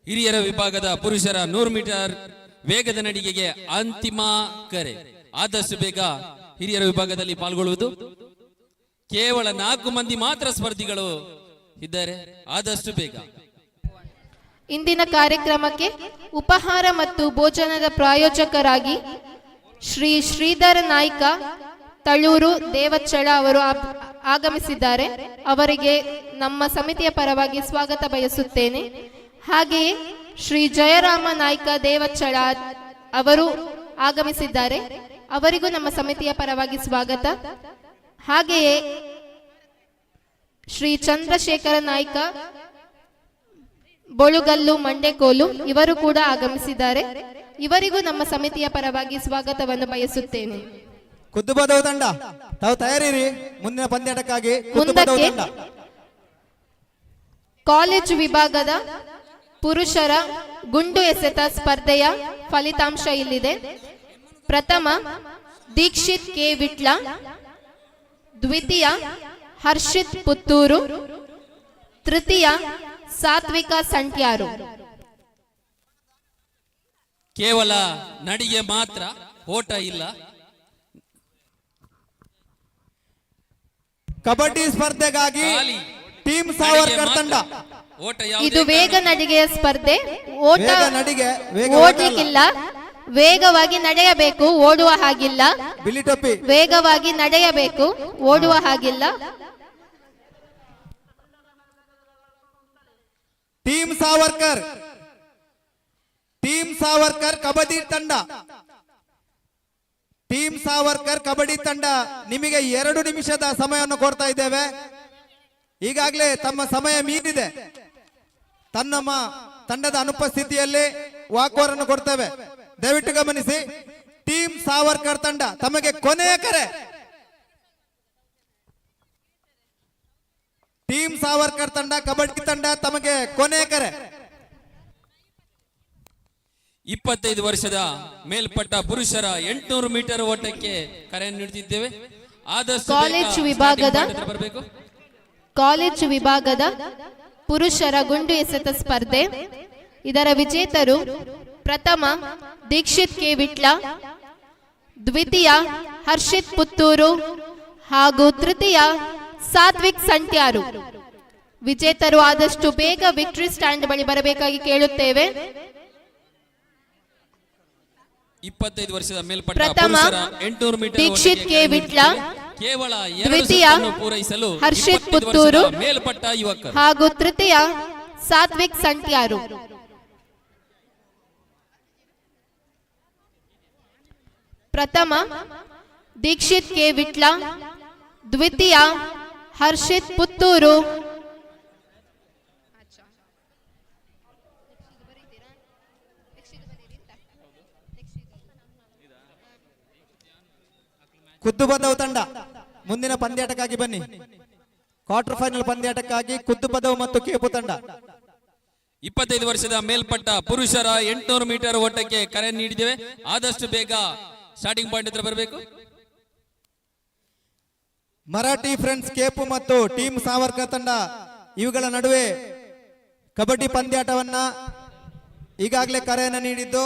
ಹಿರಿಯರ ವಿಭಾಗದ ಪುರುಷರ 100 ಮೀಟರ್ ವೇಗದ ನಡಿಗೆಗೆ ಅಂತಿಮ ಕರೆ. ಆದಷ್ಟು ಬೇಗ ಹಿರಿಯರ ವಿಭಾಗದಲ್ಲಿ ಪಾಲ್ಗೊಳ್ಳುವುದು. ಕೇವಲ 4 ಮಂದಿ ಮಾತ್ರ ಸ್ಪರ್ಧಿಗಳು ಇದ್ದಾರೆ. ಆದಷ್ಟು ಬೇಗ. ಇಂದಿನ ಕಾರ್ಯಕ್ರಮಕ್ಕೆ ಉಪಹಾರ ಮತ್ತು ಭೋಜನದ ಪ್ರಾಯೋಜಕರಾಗಿ ಶ್ರೀ ಶ್ರೀಧರ ನಾಯ್ಕ ತಳೂರು ದೇವಚ್ಚಳ ಅವರು ಆಗಮಿಸಿದ್ದಾರೆ. ಅವರಿಗೆ ನಮ್ಮ ಸಮಿತಿಯ ಪರವಾಗಿ ಸ್ವಾಗತ ಬಯಸುತ್ತೇನೆ. ಹಾಗೆಯೇ ಶ್ರೀ ಜಯರಾಮ ನಾಯ್ಕ ದೇವಚ್ಚಳ ಅವರು ಆಗಮಿಸಿದ್ದಾರೆ. ಅವರಿಗೂ ನಮ್ಮ ಸಮಿತಿಯ ಪರವಾಗಿ ಸ್ವಾಗತ. ಹಾಗೆಯೇ ಶ್ರೀ ಚಂದ್ರಶೇಖರ ನಾಯ್ಕ ಬೋಳುಗಲ್ಲು ಮಂಡೆಕೋಲು ಇವರು ಕೂಡ ಆಗಮಿಸಿದ್ದಾರೆ. ಇವರಿಗೂ ನಮ್ಮ ಸಮಿತಿಯ ಪರವಾಗಿ ಸ್ವಾಗತವನ್ನು ಬಯಸುತ್ತೇನೆ. ಕುದ್ದುಬದವು ತಂಡ ತಾವು ತಯಾರಿರಿ ಮುಂದಿನ ಪಂದ್ಯಾಟಕ್ಕಾಗಿ. ಮುಂದಕ್ಕೆ ಕಾಲೇಜು ವಿಭಾಗದ ಪುರುಷರ ಗುಂಡು ಎಸೆತ ಸ್ಪರ್ಧೆಯ ಫಲಿತಾಂಶ ಇಲ್ಲಿದೆ. ಪ್ರಥಮ ದೀಕ್ಷಿತ್ ಕೆ ವಿಟ್ಲ, ದ್ವಿತೀಯ ಹರ್ಷಿತ್ ಪುತ್ತೂರು, ತೃತೀಯ ಸಾತ್ವಿಕ ಸಂಟ್ಯಾರು. ಕೇವಲ ನಡಿಗೆ ಮಾತ್ರ, ಓಟ ಇಲ್ಲ. ಕಬಡ್ಡಿ ಸ್ಪರ್ಧೆಗಾಗಿ ಟೀಮ್ ಸಾವರ್ಕರ್ ತಂಡ. ಇದು ವೇಗ ನಡಿಗೆಯ ಸ್ಪರ್ಧೆ. ಓಟ ನಡಿಗೆ ಓಡ್ಲಿಕ್ಕಿಲ್ಲ, ವೇಗವಾಗಿ ನಡೆಯಬೇಕು, ಓಡುವ ಹಾಗಿಲ್ಲ. ಬಿಳಿ ಟೊಪ್ಪಿ ವೇಗವಾಗಿ ನಡೆಯಬೇಕು, ಓಡುವ ಹಾಗಿಲ್ಲ. ಟೀಮ್ ಸಾವರ್ಕರ್ ಕಬಡ್ಡಿ ತಂಡ. ಟೀಮ್ ಸಾವರ್ಕರ್ ಕಬಡ್ಡಿ ತಂಡ ನಿಮಗೆ 2 ನಿಮಿಷದ ಸಮಯವನ್ನು ಕೊಡ್ತಾ ಇದ್ದೇವೆ. ಈಗಾಗಲೇ ತಮ್ಮ ಸಮಯ ಮೀರಿದೆ. ತನ್ನಮ್ಮ ತಂಡದ ಅನುಪಸ್ಥಿತಿಯಲ್ಲಿ ವಾಕ್ವರನ್ನು ಕೊಡ್ತೇವೆ. ದಯವಿಟ್ಟು ಗಮನಿಸಿ. ಟೀಮ್ ಸಾವರ್ಕರ್ ತಂಡ ತಮಗೆ ಕೊನೆಯ ಕರೆ. ಟೀಮ್ ಸಾವರ್ಕರ್ ತಂಡ ಕಬಡ್ಡಿ ತಂಡ ತಮಗೆ ಕೊನೆಯ ಕರೆ. 25 ವರ್ಷದ ಮೇಲ್ಪಟ್ಟ ಪುರುಷರ 800 ಮೀಟರ್ ಓಟಕ್ಕೆ ಕರೆಯನ್ನು ನೀಡುತ್ತಿದ್ದೇವೆ. ಆದಷ್ಟು ಕಾಲೇಜು ವಿಭಾಗದ ಪುರುಷರ ಗುಂಡು ಎಸೆತ ಸ್ಪರ್ಧೆ. ಇದರ ವಿಜೇತರು ಪ್ರಥಮ ದೀಕ್ಷಿತ್ ಕೆ ವಿಟ್ಲ, ದ್ವಿತೀಯ ಹರ್ಷಿತ್ ಪುತ್ತೂರು ಹಾಗೂ ತೃತೀಯ ಸಾತ್ವಿಕ್ ಸಂಟ್ಯಾರು. ವಿಜೇತರು ಆದಷ್ಟು ಬೇಗ ವಿಕ್ಟರಿ ಸ್ಟ್ಯಾಂಡ್ ಬಳಿ ಬರಬೇಕಾಗಿ ಕೇಳುತ್ತೇವೆ. 25 ವರ್ಷದ ಮೇಲ್ಪಟ್ಟ ಪ್ರಥಮ ಪುರುಷರ 800 ಮೀಟರ್ ದೀಕ್ಷಿತ್ ಕೆ ವಿಟ್ಲ, ಕೇವಲ ದ್ವಿತೀಯ ಪೂರೈಸಲು ಹರ್ಷಿತ್ ಪುತ್ತೂರು ಮೇಲ್ಪಟ್ಟ ಯುವಕರು ಹಾಗೂ ತೃತೀಯ ಸಾತ್ವಿಕ್ ಸಂಟ್ಯಾರು. ಪ್ರಥಮ ದೀಕ್ಷಿತ್ ಕೆ ವಿಟ್ಲ, ದ್ವಿತೀಯ ಹರ್ಷಿತ್ ಪುತ್ತೂರು ಕುದ್ದುಬದವು ತಂಡ ಮುಂದಿನ ಪಂದ್ಯಾಟಕ್ಕಾಗಿ ಬನ್ನಿ. ಕ್ವಾರ್ಟರ್ ಫೈನಲ್ ಪಂದ್ಯಾಟಕ್ಕಾಗಿ ಕುದ್ದುಬದವು ಮತ್ತು ಕೇಪು ತಂಡ. 25 ವರ್ಷದ ಮೇಲ್ಪಟ್ಟ ಪುರುಷರ 800 ಮೀಟರ್ ಓಟಕ್ಕೆ ಕರೆ ನೀಡಿದ್ದೇವೆ. ಆದಷ್ಟು ಬೇಗ ಸ್ಟಾರ್ಟಿಂಗ್ ಪಾಯಿಂಟ್ ಹತ್ರ ಬರಬೇಕು. ಮರಾಠಿ ಫ್ರೆಂಡ್ಸ್ ಕೇಪು ಮತ್ತು ಟೀಮ್ ಸಾವರ್ಕರ್ ತಂಡ ಇವುಗಳ ನಡುವೆ ಕಬಡ್ಡಿ ಪಂದ್ಯಾಟವನ್ನ ಈಗಾಗಲೇ ಕರೆಯನ್ನು ನೀಡಿದ್ದು,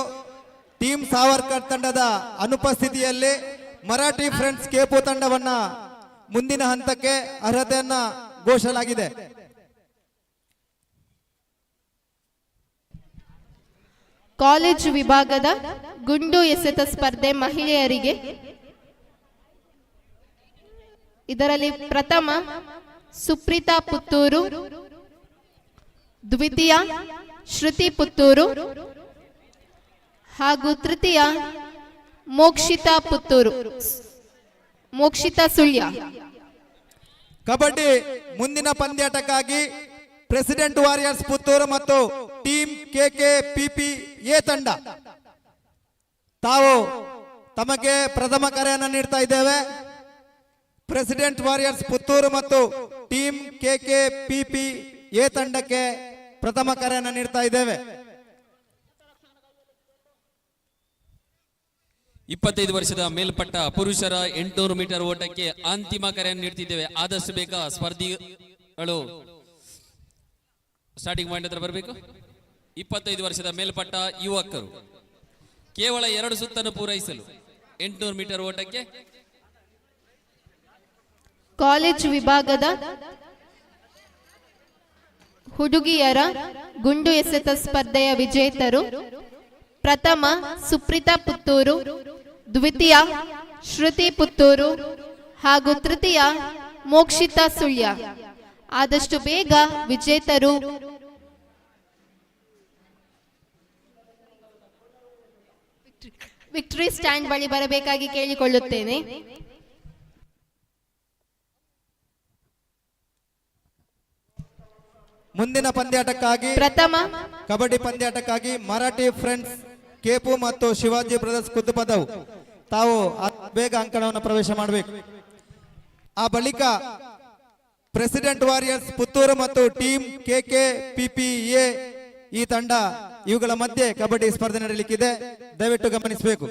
ಟೀಮ್ ಸಾವರ್ಕರ್ ತಂಡದ ಅನುಪಸ್ಥಿತಿಯಲ್ಲಿ ಮರಾಠಿ ಫ್ರೆಂಡ್ಸ್ ಕೇಪು ತಂಡವನ್ನ ಮುಂದಿನ ಹಂತಕ್ಕೆ ಅರ್ಹತೆಯನ್ನ ಘೋಷಿಸಲಾಗಿದೆ. ಕಾಲೇಜು ವಿಭಾಗದ ಗುಂಡು ಎಸೆತ ಸ್ಪರ್ಧೆ ಮಹಿಳೆಯರಿಗೆ. ಇದರಲ್ಲಿ ಪ್ರಥಮ ಸುಪ್ರೀತಾ ಪುತ್ತೂರು, ದ್ವಿತೀಯ ಶ್ರುತಿ ಪುತ್ತೂರು ಹಾಗೂ ತೃತೀಯ ಮೋಕ್ಷಿತಾ ಸುಳ್ಯ. ಕಬಡ್ಡಿ ಮುಂದಿನ ಪಂದ್ಯಾಟಕ್ಕಾಗಿ ಪ್ರೆಸಿಡೆಂಟ್ ವಾರಿಯರ್ಸ್ ಪುತ್ತೂರು ಮತ್ತು ಟೀಮ್ KKPPA ತಂಡ ತಾವು ತಮಗೆ ಪ್ರಥಮ ಕರೆಯನ್ನು ನೀಡ್ತಾ ಇದ್ದೇವೆ. ಪ್ರೆಸಿಡೆಂಟ್ ವಾರಿಯರ್ಸ್ ಪುತ್ತೂರು ಮತ್ತು ಟೀಮ್ KKPPA ತಂಡಕ್ಕೆ ಪ್ರಥಮ ಕರೆಯನ್ನು ನೀಡ್ತಾ ಇದ್ದೇವೆ. 25 ವರ್ಷದ ಮೇಲ್ಪಟ್ಟ ಪುರುಷರ 800 ಮೀಟರ್ ಓಟಕ್ಕೆ ಅಂತಿಮ ಕರೆಯನ್ನು ನೀಡ್ತಿದ್ದೇವೆ. ಆದಷ್ಟು ಬೇಗ ಸ್ಪರ್ಧಿಗಳು ಸ್ಟಾರ್ಟಿಂಗ್ ಪಾಯಿಂಟ್ ಹತ್ರ ಬರಬೇಕು. 25 ವರ್ಷದ ಮೇಲ್ಪಟ್ಟ ಯುವಕರು ಕೇವಲ 2 ಸುತ್ತನ್ನು ಪೂರೈಸಲು 800 ಮೀಟರ್ ಓಟಕ್ಕೆ. ಕಾಲೇಜು ವಿಭಾಗದ ಹುಡುಗಿಯರ ಗುಂಡು ಎಸೆತ ಸ್ಪರ್ಧೆಯ ವಿಜೇತರು: ಪ್ರಥಮ ಸುಪ್ರೀತಾ ಪುತ್ತೂರು, ದ್ವಿತೀಯ ಶ್ರುತಿ ಪುತ್ತೂರು ಹಾಗೂ ತೃತೀಯ ಮೋಕ್ಷಿತಾ ಸುಳ್ಯ. ಆದಷ್ಟು ಬೇಗ ವಿಜೇತರು ವಿಕ್ಟರಿ ಸ್ಟ್ಯಾಂಡ್ ಬಳಿ ಬರಬೇಕಾಗಿ ಕೇಳಿಕೊಳ್ಳುತ್ತೇನೆ. ಮುಂದಿನ ಪಂದ್ಯಾಟಕ್ಕಾಗಿ ಪ್ರಥಮ ಕಬಡ್ಡಿ ಪಂದ್ಯಾಟಕ್ಕಾಗಿ ಮರಾಠಿ ಫ್ರೆಂಡ್ಸ್ ಕೇಪು ಮತ್ತು ಶಿವಾಜಿ ಬ್ರದರ್ಸ್ ಕುದ್ದುಪದವು ತಾವು ಬೇಗ ಅಂಕಣವನ್ನು ಪ್ರವೇಶ ಮಾಡಬೇಕು. ಆ ಬಳಿಕ ಪ್ರೆಸಿಡೆಂಟ್ ವಾರಿಯರ್ಸ್ ಪುತ್ತೂರು ಮತ್ತು ಟೀಮ್ KKPPA ಈ ತಂಡ ಇವುಗಳ ಮಧ್ಯೆ ಕಬಡ್ಡಿ ಸ್ಪರ್ಧೆ ನಡೆಯಲಿಕ್ಕಿದೆ. ದಯವಿಟ್ಟು ಗಮನಿಸಬೇಕು.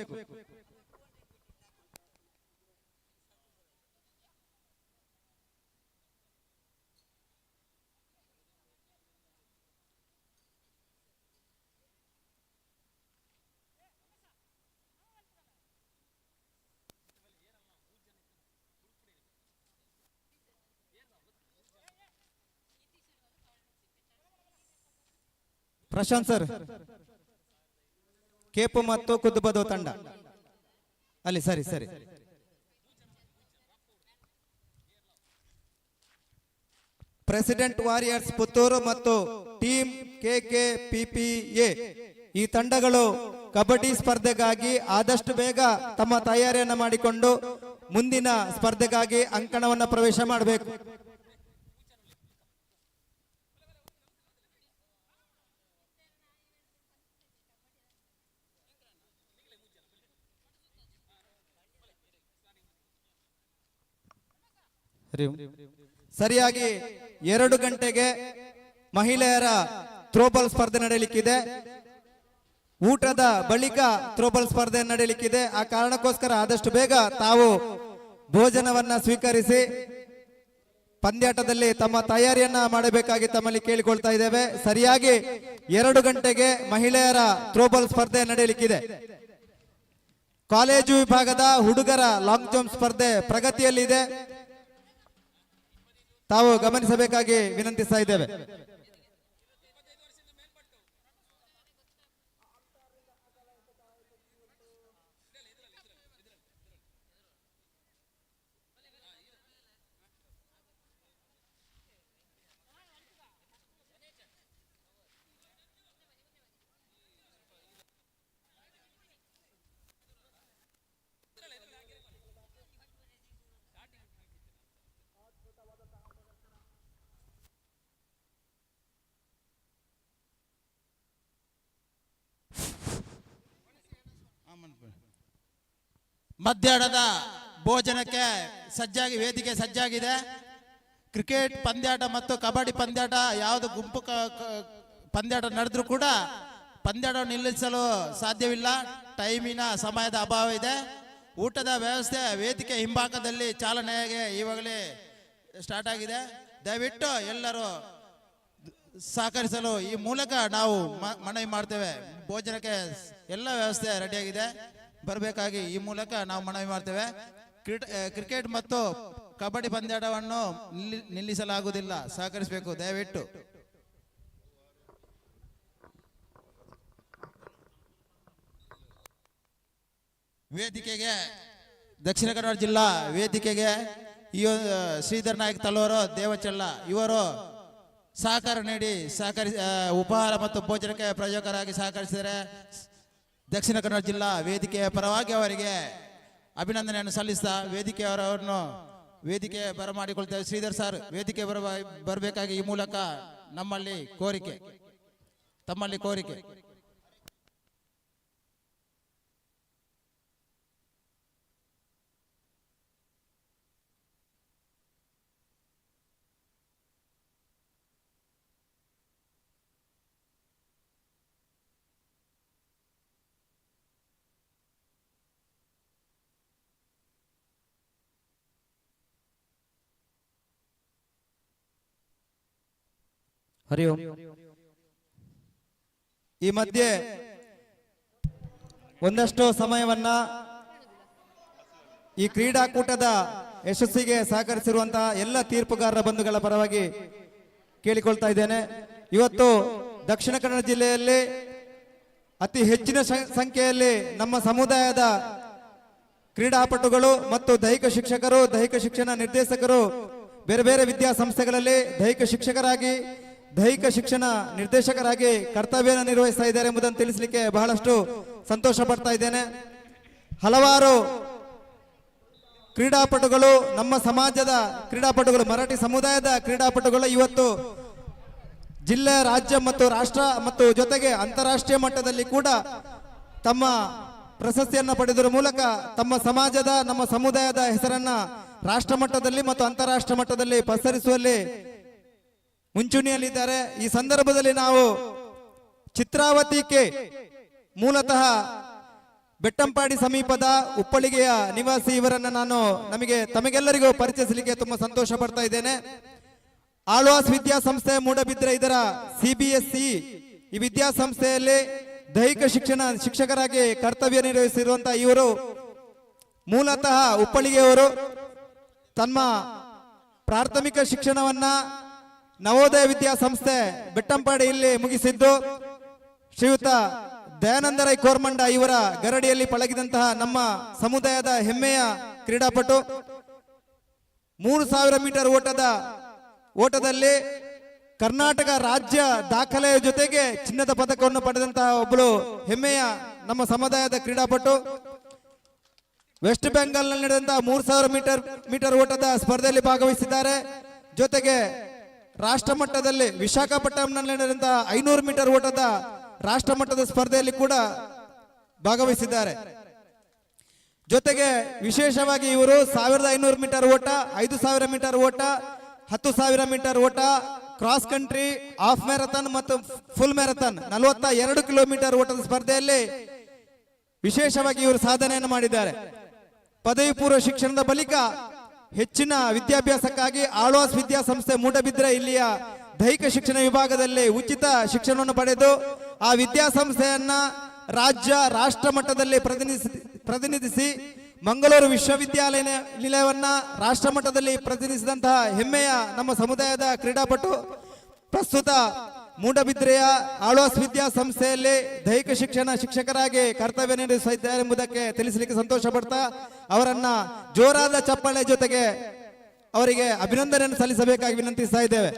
ಪ್ರಶಾಂತ್ ಸರ್, ಕೇಪು ಮತ್ತು ಕುದ್ದುಬದವು ತಂಡ ಅಲ್ಲಿ ಸರಿ. ಪ್ರೆಸಿಡೆಂಟ್ ವಾರಿಯರ್ಸ್ ಪುತ್ತೂರು ಮತ್ತು ಟೀಮ್ KKPPA ಈ ತಂಡಗಳು ಕಬಡ್ಡಿ ಸ್ಪರ್ಧೆಗಾಗಿ ಆದಷ್ಟು ಬೇಗ ತಮ್ಮ ತಯಾರಿಯನ್ನು ಮಾಡಿಕೊಂಡು ಮುಂದಿನ ಸ್ಪರ್ಧೆಗಾಗಿ ಅಂಕಣವನ್ನು ಪ್ರವೇಶ ಮಾಡಬೇಕು. ಸರಿಯಾಗಿ 2 ಗಂಟೆಗೆ ಮಹಿಳೆಯರ ಥ್ರೋಬಾಲ್ ಸ್ಪರ್ಧೆ ನಡೆಯಲಿಕ್ಕಿದೆ. ಊಟದ ಬಳಿಕ ಥ್ರೋಬಾಲ್ ಸ್ಪರ್ಧೆ ನಡೆಯಲಿಕ್ಕಿದೆ. ಆ ಕಾರಣಕ್ಕೋಸ್ಕರ ಆದಷ್ಟು ಬೇಗ ತಾವು ಭೋಜನವನ್ನ ಸ್ವೀಕರಿಸಿ ಪಂದ್ಯಾಟದಲ್ಲಿ ತಮ್ಮ ತಯಾರಿಯನ್ನ ಮಾಡಬೇಕಾಗಿ ತಮ್ಮಲ್ಲಿ ಕೇಳಿಕೊಳ್ತಾ ಇದ್ದೇವೆ. ಸರಿಯಾಗಿ 2 ಗಂಟೆಗೆ ಮಹಿಳೆಯರ ಥ್ರೋಬಾಲ್ ಸ್ಪರ್ಧೆ ನಡೆಯಲಿಕ್ಕಿದೆ. ಕಾಲೇಜು ವಿಭಾಗದ ಹುಡುಗರ ಲಾಂಗ್ ಜಂಪ್ ಸ್ಪರ್ಧೆ ಪ್ರಗತಿಯಲ್ಲಿದೆ. ತಾವು ಗಮನಿಸಬೇಕಾಗಿ ವಿನಂತಿಸ್ತಾ ಇದ್ದೇವೆ. ಮಧ್ಯಾಹ್ನದ ಭೋಜನಕ್ಕೆ ವೇದಿಕೆ ಸಜ್ಜಾಗಿದೆ. ಕ್ರಿಕೆಟ್ ಪಂದ್ಯಾಟ ಮತ್ತು ಕಬಡ್ಡಿ ಪಂದ್ಯಾಟ ಯಾವುದು ಗುಂಪು ಪಂದ್ಯಾಟ ನಡೆದ್ರೂ ಕೂಡ ಪಂದ್ಯಾಟ ನಿಲ್ಲಿಸಲು ಸಾಧ್ಯವಿಲ್ಲ. ಟೈಮಿನ ಸಮಯದ ಅಭಾವ ಇದೆ. ಊಟದ ವ್ಯವಸ್ಥೆ ವೇದಿಕೆ ಹಿಂಭಾಗದಲ್ಲಿ ಚಾಲನೆಗೆ ಈವಾಗಲೇ ಸ್ಟಾರ್ಟ್ ಆಗಿದೆ. ದಯವಿಟ್ಟು ಎಲ್ಲರೂ ಸಹಕರಿಸಲು ಈ ಮೂಲಕ ನಾವು ಮನವಿ ಮಾಡ್ತೇವೆ. ಭೋಜನಕ್ಕೆ ಎಲ್ಲ ವ್ಯವಸ್ಥೆ ರೆಡಿಯಾಗಿದೆ, ಬರಬೇಕಾಗಿ ಈ ಮೂಲಕ ನಾವು ಮನವಿ ಮಾಡ್ತೇವೆ. ಕ್ರಿಕೆಟ್ ಮತ್ತು ಕಬಡ್ಡಿ ಪಂದ್ಯಾಟವನ್ನು ನಿಲ್ಲಿಸಲಾಗುವುದಿಲ್ಲ, ಸಹಕರಿಸಬೇಕು ದಯವಿಟ್ಟು. ವೇದಿಕೆಗೆ ದಕ್ಷಿಣ ಕನ್ನಡ ಜಿಲ್ಲಾ ವೇದಿಕೆಗೆ ಶ್ರೀಧರ್ ನಾಯಕ್ ತಲೂರು, ದೇವಚಲ್ಲ ಇವರು ಸಹಕಾರ ನೀಡಿ ಉಪಹಾರ ಮತ್ತು ಭೋಜನಕ್ಕೆ ಪ್ರಯೋಜಕರಾಗಿ ಸಹಕರಿಸಿದರೆ ದಕ್ಷಿಣ ಕನ್ನಡ ಜಿಲ್ಲಾ ವೇದಿಕೆಯ ಪರವಾಗಿ ಅವರಿಗೆ ಅಭಿನಂದನೆಯನ್ನು ಸಲ್ಲಿಸ್ತಾ ವೇದಿಕೆಯವರನ್ನು ವೇದಿಕೆ ಬರಮಾಡಿಕೊಳ್ತೇವೆ. ಶ್ರೀಧರ್ ಸರ್ ವೇದಿಕೆ ಬರಬೇಕಾಗಿ ಈ ಮೂಲಕ ತಮ್ಮಲ್ಲಿ ಕೋರಿಕೆ ಹರಿ ಓಂ. ಈ ಮಧ್ಯೆ ಒಂದಷ್ಟು ಸಮಯವನ್ನ ಈ ಕ್ರೀಡಾಕೂಟದ ಯಶಸ್ಸಿಗೆ ಸಹಕರಿಸಿರುವಂತಹ ಎಲ್ಲ ತೀರ್ಪುಗಾರರ ಬಂಧುಗಳ ಪರವಾಗಿ ಕೇಳಿಕೊಳ್ತಾ ಇದ್ದೇನೆ. ಇವತ್ತು ದಕ್ಷಿಣ ಕನ್ನಡ ಜಿಲ್ಲೆಯಲ್ಲಿ ಅತಿ ಹೆಚ್ಚಿನ ಸಂಖ್ಯೆಯಲ್ಲಿ ನಮ್ಮ ಸಮುದಾಯದ ಕ್ರೀಡಾಪಟುಗಳು ಮತ್ತು ದೈಹಿಕ ಶಿಕ್ಷಕರು, ದೈಹಿಕ ಶಿಕ್ಷಣ ನಿರ್ದೇಶಕರು ಬೇರೆ ಬೇರೆ ವಿದ್ಯಾಸಂಸ್ಥೆಗಳಲ್ಲಿ ದೈಹಿಕ ಶಿಕ್ಷಕರಾಗಿ, ದೈಹಿಕ ಶಿಕ್ಷಣ ನಿರ್ದೇಶಕರಾಗಿ ಕರ್ತವ್ಯವನ್ನು ನಿರ್ವಹಿಸ್ತಾ ಇದ್ದಾರೆ ಎಂಬುದನ್ನು ತಿಳಿಸಲಿಕ್ಕೆ ಬಹಳಷ್ಟು ಸಂತೋಷ ಪಡ್ತಾ ಇದ್ದೇನೆ. ಹಲವಾರು ಕ್ರೀಡಾಪಟುಗಳು, ನಮ್ಮ ಸಮಾಜದ ಕ್ರೀಡಾಪಟುಗಳು, ಮರಾಠಿ ಸಮುದಾಯದ ಕ್ರೀಡಾಪಟುಗಳು ಇವತ್ತು ಜಿಲ್ಲೆ, ರಾಜ್ಯ ಮತ್ತು ರಾಷ್ಟ್ರ ಮತ್ತು ಜೊತೆಗೆ ಅಂತಾರಾಷ್ಟ್ರೀಯ ಮಟ್ಟದಲ್ಲಿ ಕೂಡ ತಮ್ಮ ಪ್ರಶಸ್ತಿಯನ್ನು ಪಡೆದರ ಮೂಲಕ ತಮ್ಮ ಸಮಾಜದ, ನಮ್ಮ ಸಮುದಾಯದ ಹೆಸರನ್ನ ರಾಷ್ಟ್ರ ಮಟ್ಟದಲ್ಲಿ ಮತ್ತು ಅಂತಾರಾಷ್ಟ್ರೀಯ ಮಟ್ಟದಲ್ಲಿ ಪಸರಿಸುವಲ್ಲಿ ಮುಂಚೂಣಿಯಲ್ಲಿದ್ದಾರೆ. ಈ ಸಂದರ್ಭದಲ್ಲಿ ನಾವು ಚಿತ್ರಾವತಿಗೆ ಮೂಲತಃ ಬೆಟ್ಟಂಪಾಡಿ ಸಮೀಪದ ಉಪ್ಪಳಿಗೆಯ ನಿವಾಸಿ ಇವರನ್ನ ತಮಗೆಲ್ಲರಿಗೂ ಪರಿಚಯಿಸಲಿಕ್ಕೆ ತುಂಬಾ ಸಂತೋಷ ಪಡ್ತಾ ಇದ್ದೇನೆ. ಆಳ್ವಾಸ್ ವಿದ್ಯಾಸಂಸ್ಥೆ ಮೂಡಬಿದ್ರೆ, ಇದರ CBSE ಈ ವಿದ್ಯಾಸಂಸ್ಥೆಯಲ್ಲಿ ದೈಹಿಕ ಶಿಕ್ಷಣ ಶಿಕ್ಷಕರಾಗಿ ಕರ್ತವ್ಯ ನಿರ್ವಹಿಸಿರುವಂತಹ ಇವರು ಮೂಲತಃ ಉಪ್ಪಳಿಗೆಯವರು. ತಮ್ಮ ಪ್ರಾಥಮಿಕ ಶಿಕ್ಷಣವನ್ನ ನವೋದಯ ವಿದ್ಯಾಸಂಸ್ಥೆ ಬೆಟ್ಟಂಪಾಡಿಯಲ್ಲಿ ಮುಗಿಸಿದ್ದು, ಶ್ರೀಯುತ ದಯಾನಂದ ರೈ ಕೋರ್ಮಂಡ ಇವರ ಗರಡಿಯಲ್ಲಿ ಪಳಗಿದಂತಹ ನಮ್ಮ ಸಮುದಾಯದ ಹೆಮ್ಮೆಯ ಕ್ರೀಡಾಪಟು. 3000 ಮೀಟರ್ ಓಟದಲ್ಲಿ ಕರ್ನಾಟಕ ರಾಜ್ಯ ದಾಖಲೆಯ ಜೊತೆಗೆ ಚಿನ್ನದ ಪದಕವನ್ನು ಪಡೆದಂತಹ ಒಬ್ಬಳು ಹೆಮ್ಮೆಯ ನಮ್ಮ ಸಮುದಾಯದ ಕ್ರೀಡಾಪಟು. ವೆಸ್ಟ್ ಬೆಂಗಾಲ್ನಲ್ಲಿ ನಡೆದಂತಹ 3000 ಮೀಟರ್ ಓಟದ ಸ್ಪರ್ಧೆಯಲ್ಲಿ ಭಾಗವಹಿಸಿದ್ದಾರೆ. ಜೊತೆಗೆ ರಾಷ್ಟ್ರ ಮಟ್ಟದಲ್ಲಿ ವಿಶಾಖಪಟ್ಟಣಂನಲ್ಲಿ ನಡೆದಂತಹ 500 ಮೀಟರ್ ಓಟದ ರಾಷ್ಟ್ರ ಮಟ್ಟದ ಸ್ಪರ್ಧೆಯಲ್ಲಿ ಕೂಡ ಭಾಗವಹಿಸಿದ್ದಾರೆ. ಜೊತೆಗೆ ವಿಶೇಷವಾಗಿ ಇವರು 1500 ಮೀಟರ್ ಓಟ, 5000 ಮೀಟರ್ ಓಟ, 10,000 ಮೀಟರ್ ಓಟ, ಕ್ರಾಸ್ ಕಂಟ್ರಿ, ಹಾಫ್ ಮ್ಯಾರಥಾನ್ ಮತ್ತು ಫುಲ್ ಮ್ಯಾರಥಾನ್ 42 ಕಿಲೋಮೀಟರ್ ಓಟದ ಸ್ಪರ್ಧೆಯಲ್ಲಿ ವಿಶೇಷವಾಗಿ ಇವರು ಸಾಧನೆಯನ್ನು ಮಾಡಿದ್ದಾರೆ. ಪದವಿ ಪೂರ್ವ ಶಿಕ್ಷಣದ ಬಳಿಕ ಹೆಚ್ಚಿನ ವಿದ್ಯಾಭ್ಯಾಸಕ್ಕಾಗಿ ಆಳ್ವಾಸ್ ವಿದ್ಯಾಸಂಸ್ಥೆ ಮೂಡಬಿದ್ರೆ ಇಲ್ಲಿಯ ದೈಹಿಕ ಶಿಕ್ಷಣ ವಿಭಾಗದಲ್ಲಿ ಉಚಿತ ಶಿಕ್ಷಣವನ್ನು ಪಡೆದು ಆ ವಿದ್ಯಾಸಂಸ್ಥೆಯನ್ನ ರಾಜ್ಯ, ರಾಷ್ಟ್ರ ಮಟ್ಟದಲ್ಲಿ ಪ್ರತಿನಿಧಿಸಿ ಮಂಗಳೂರು ವಿಶ್ವವಿದ್ಯಾನಿಲಯವನ್ನ ರಾಷ್ಟ್ರ ಮಟ್ಟದಲ್ಲಿ ಪ್ರತಿನಿಧಿಸಿದಂತಹ ಹೆಮ್ಮೆಯ ನಮ್ಮ ಸಮುದಾಯದ ಕ್ರೀಡಾಪಟು. ಪ್ರಸ್ತುತ ಮೂಡಬಿದ್ರೆಯ ಆಳ್ವಾಸ್ ವಿದ್ಯಾಸಂಸ್ಥೆಯಲ್ಲಿ ದೈಹಿಕ ಶಿಕ್ಷಣ ಶಿಕ್ಷಕರಾಗಿ ಕರ್ತವ್ಯ ನಿರ್ವಹಿಸಿದ್ದಾರೆ ಎಂಬುದಕ್ಕೆ ತಿಳಿಸಲಿಕ್ಕೆ ಸಂತೋಷ ಪಡ್ತಾ ಅವರನ್ನ ಜೋರಾದ ಚಪ್ಪಾಳೆ ಜೊತೆಗೆ ಅವರಿಗೆ ಅಭಿನಂದನೆಯನ್ನು ಸಲ್ಲಿಸಬೇಕಾಗಿ ವಿನಂತಿಸ್ತಾ ಇದ್ದೇವೆ.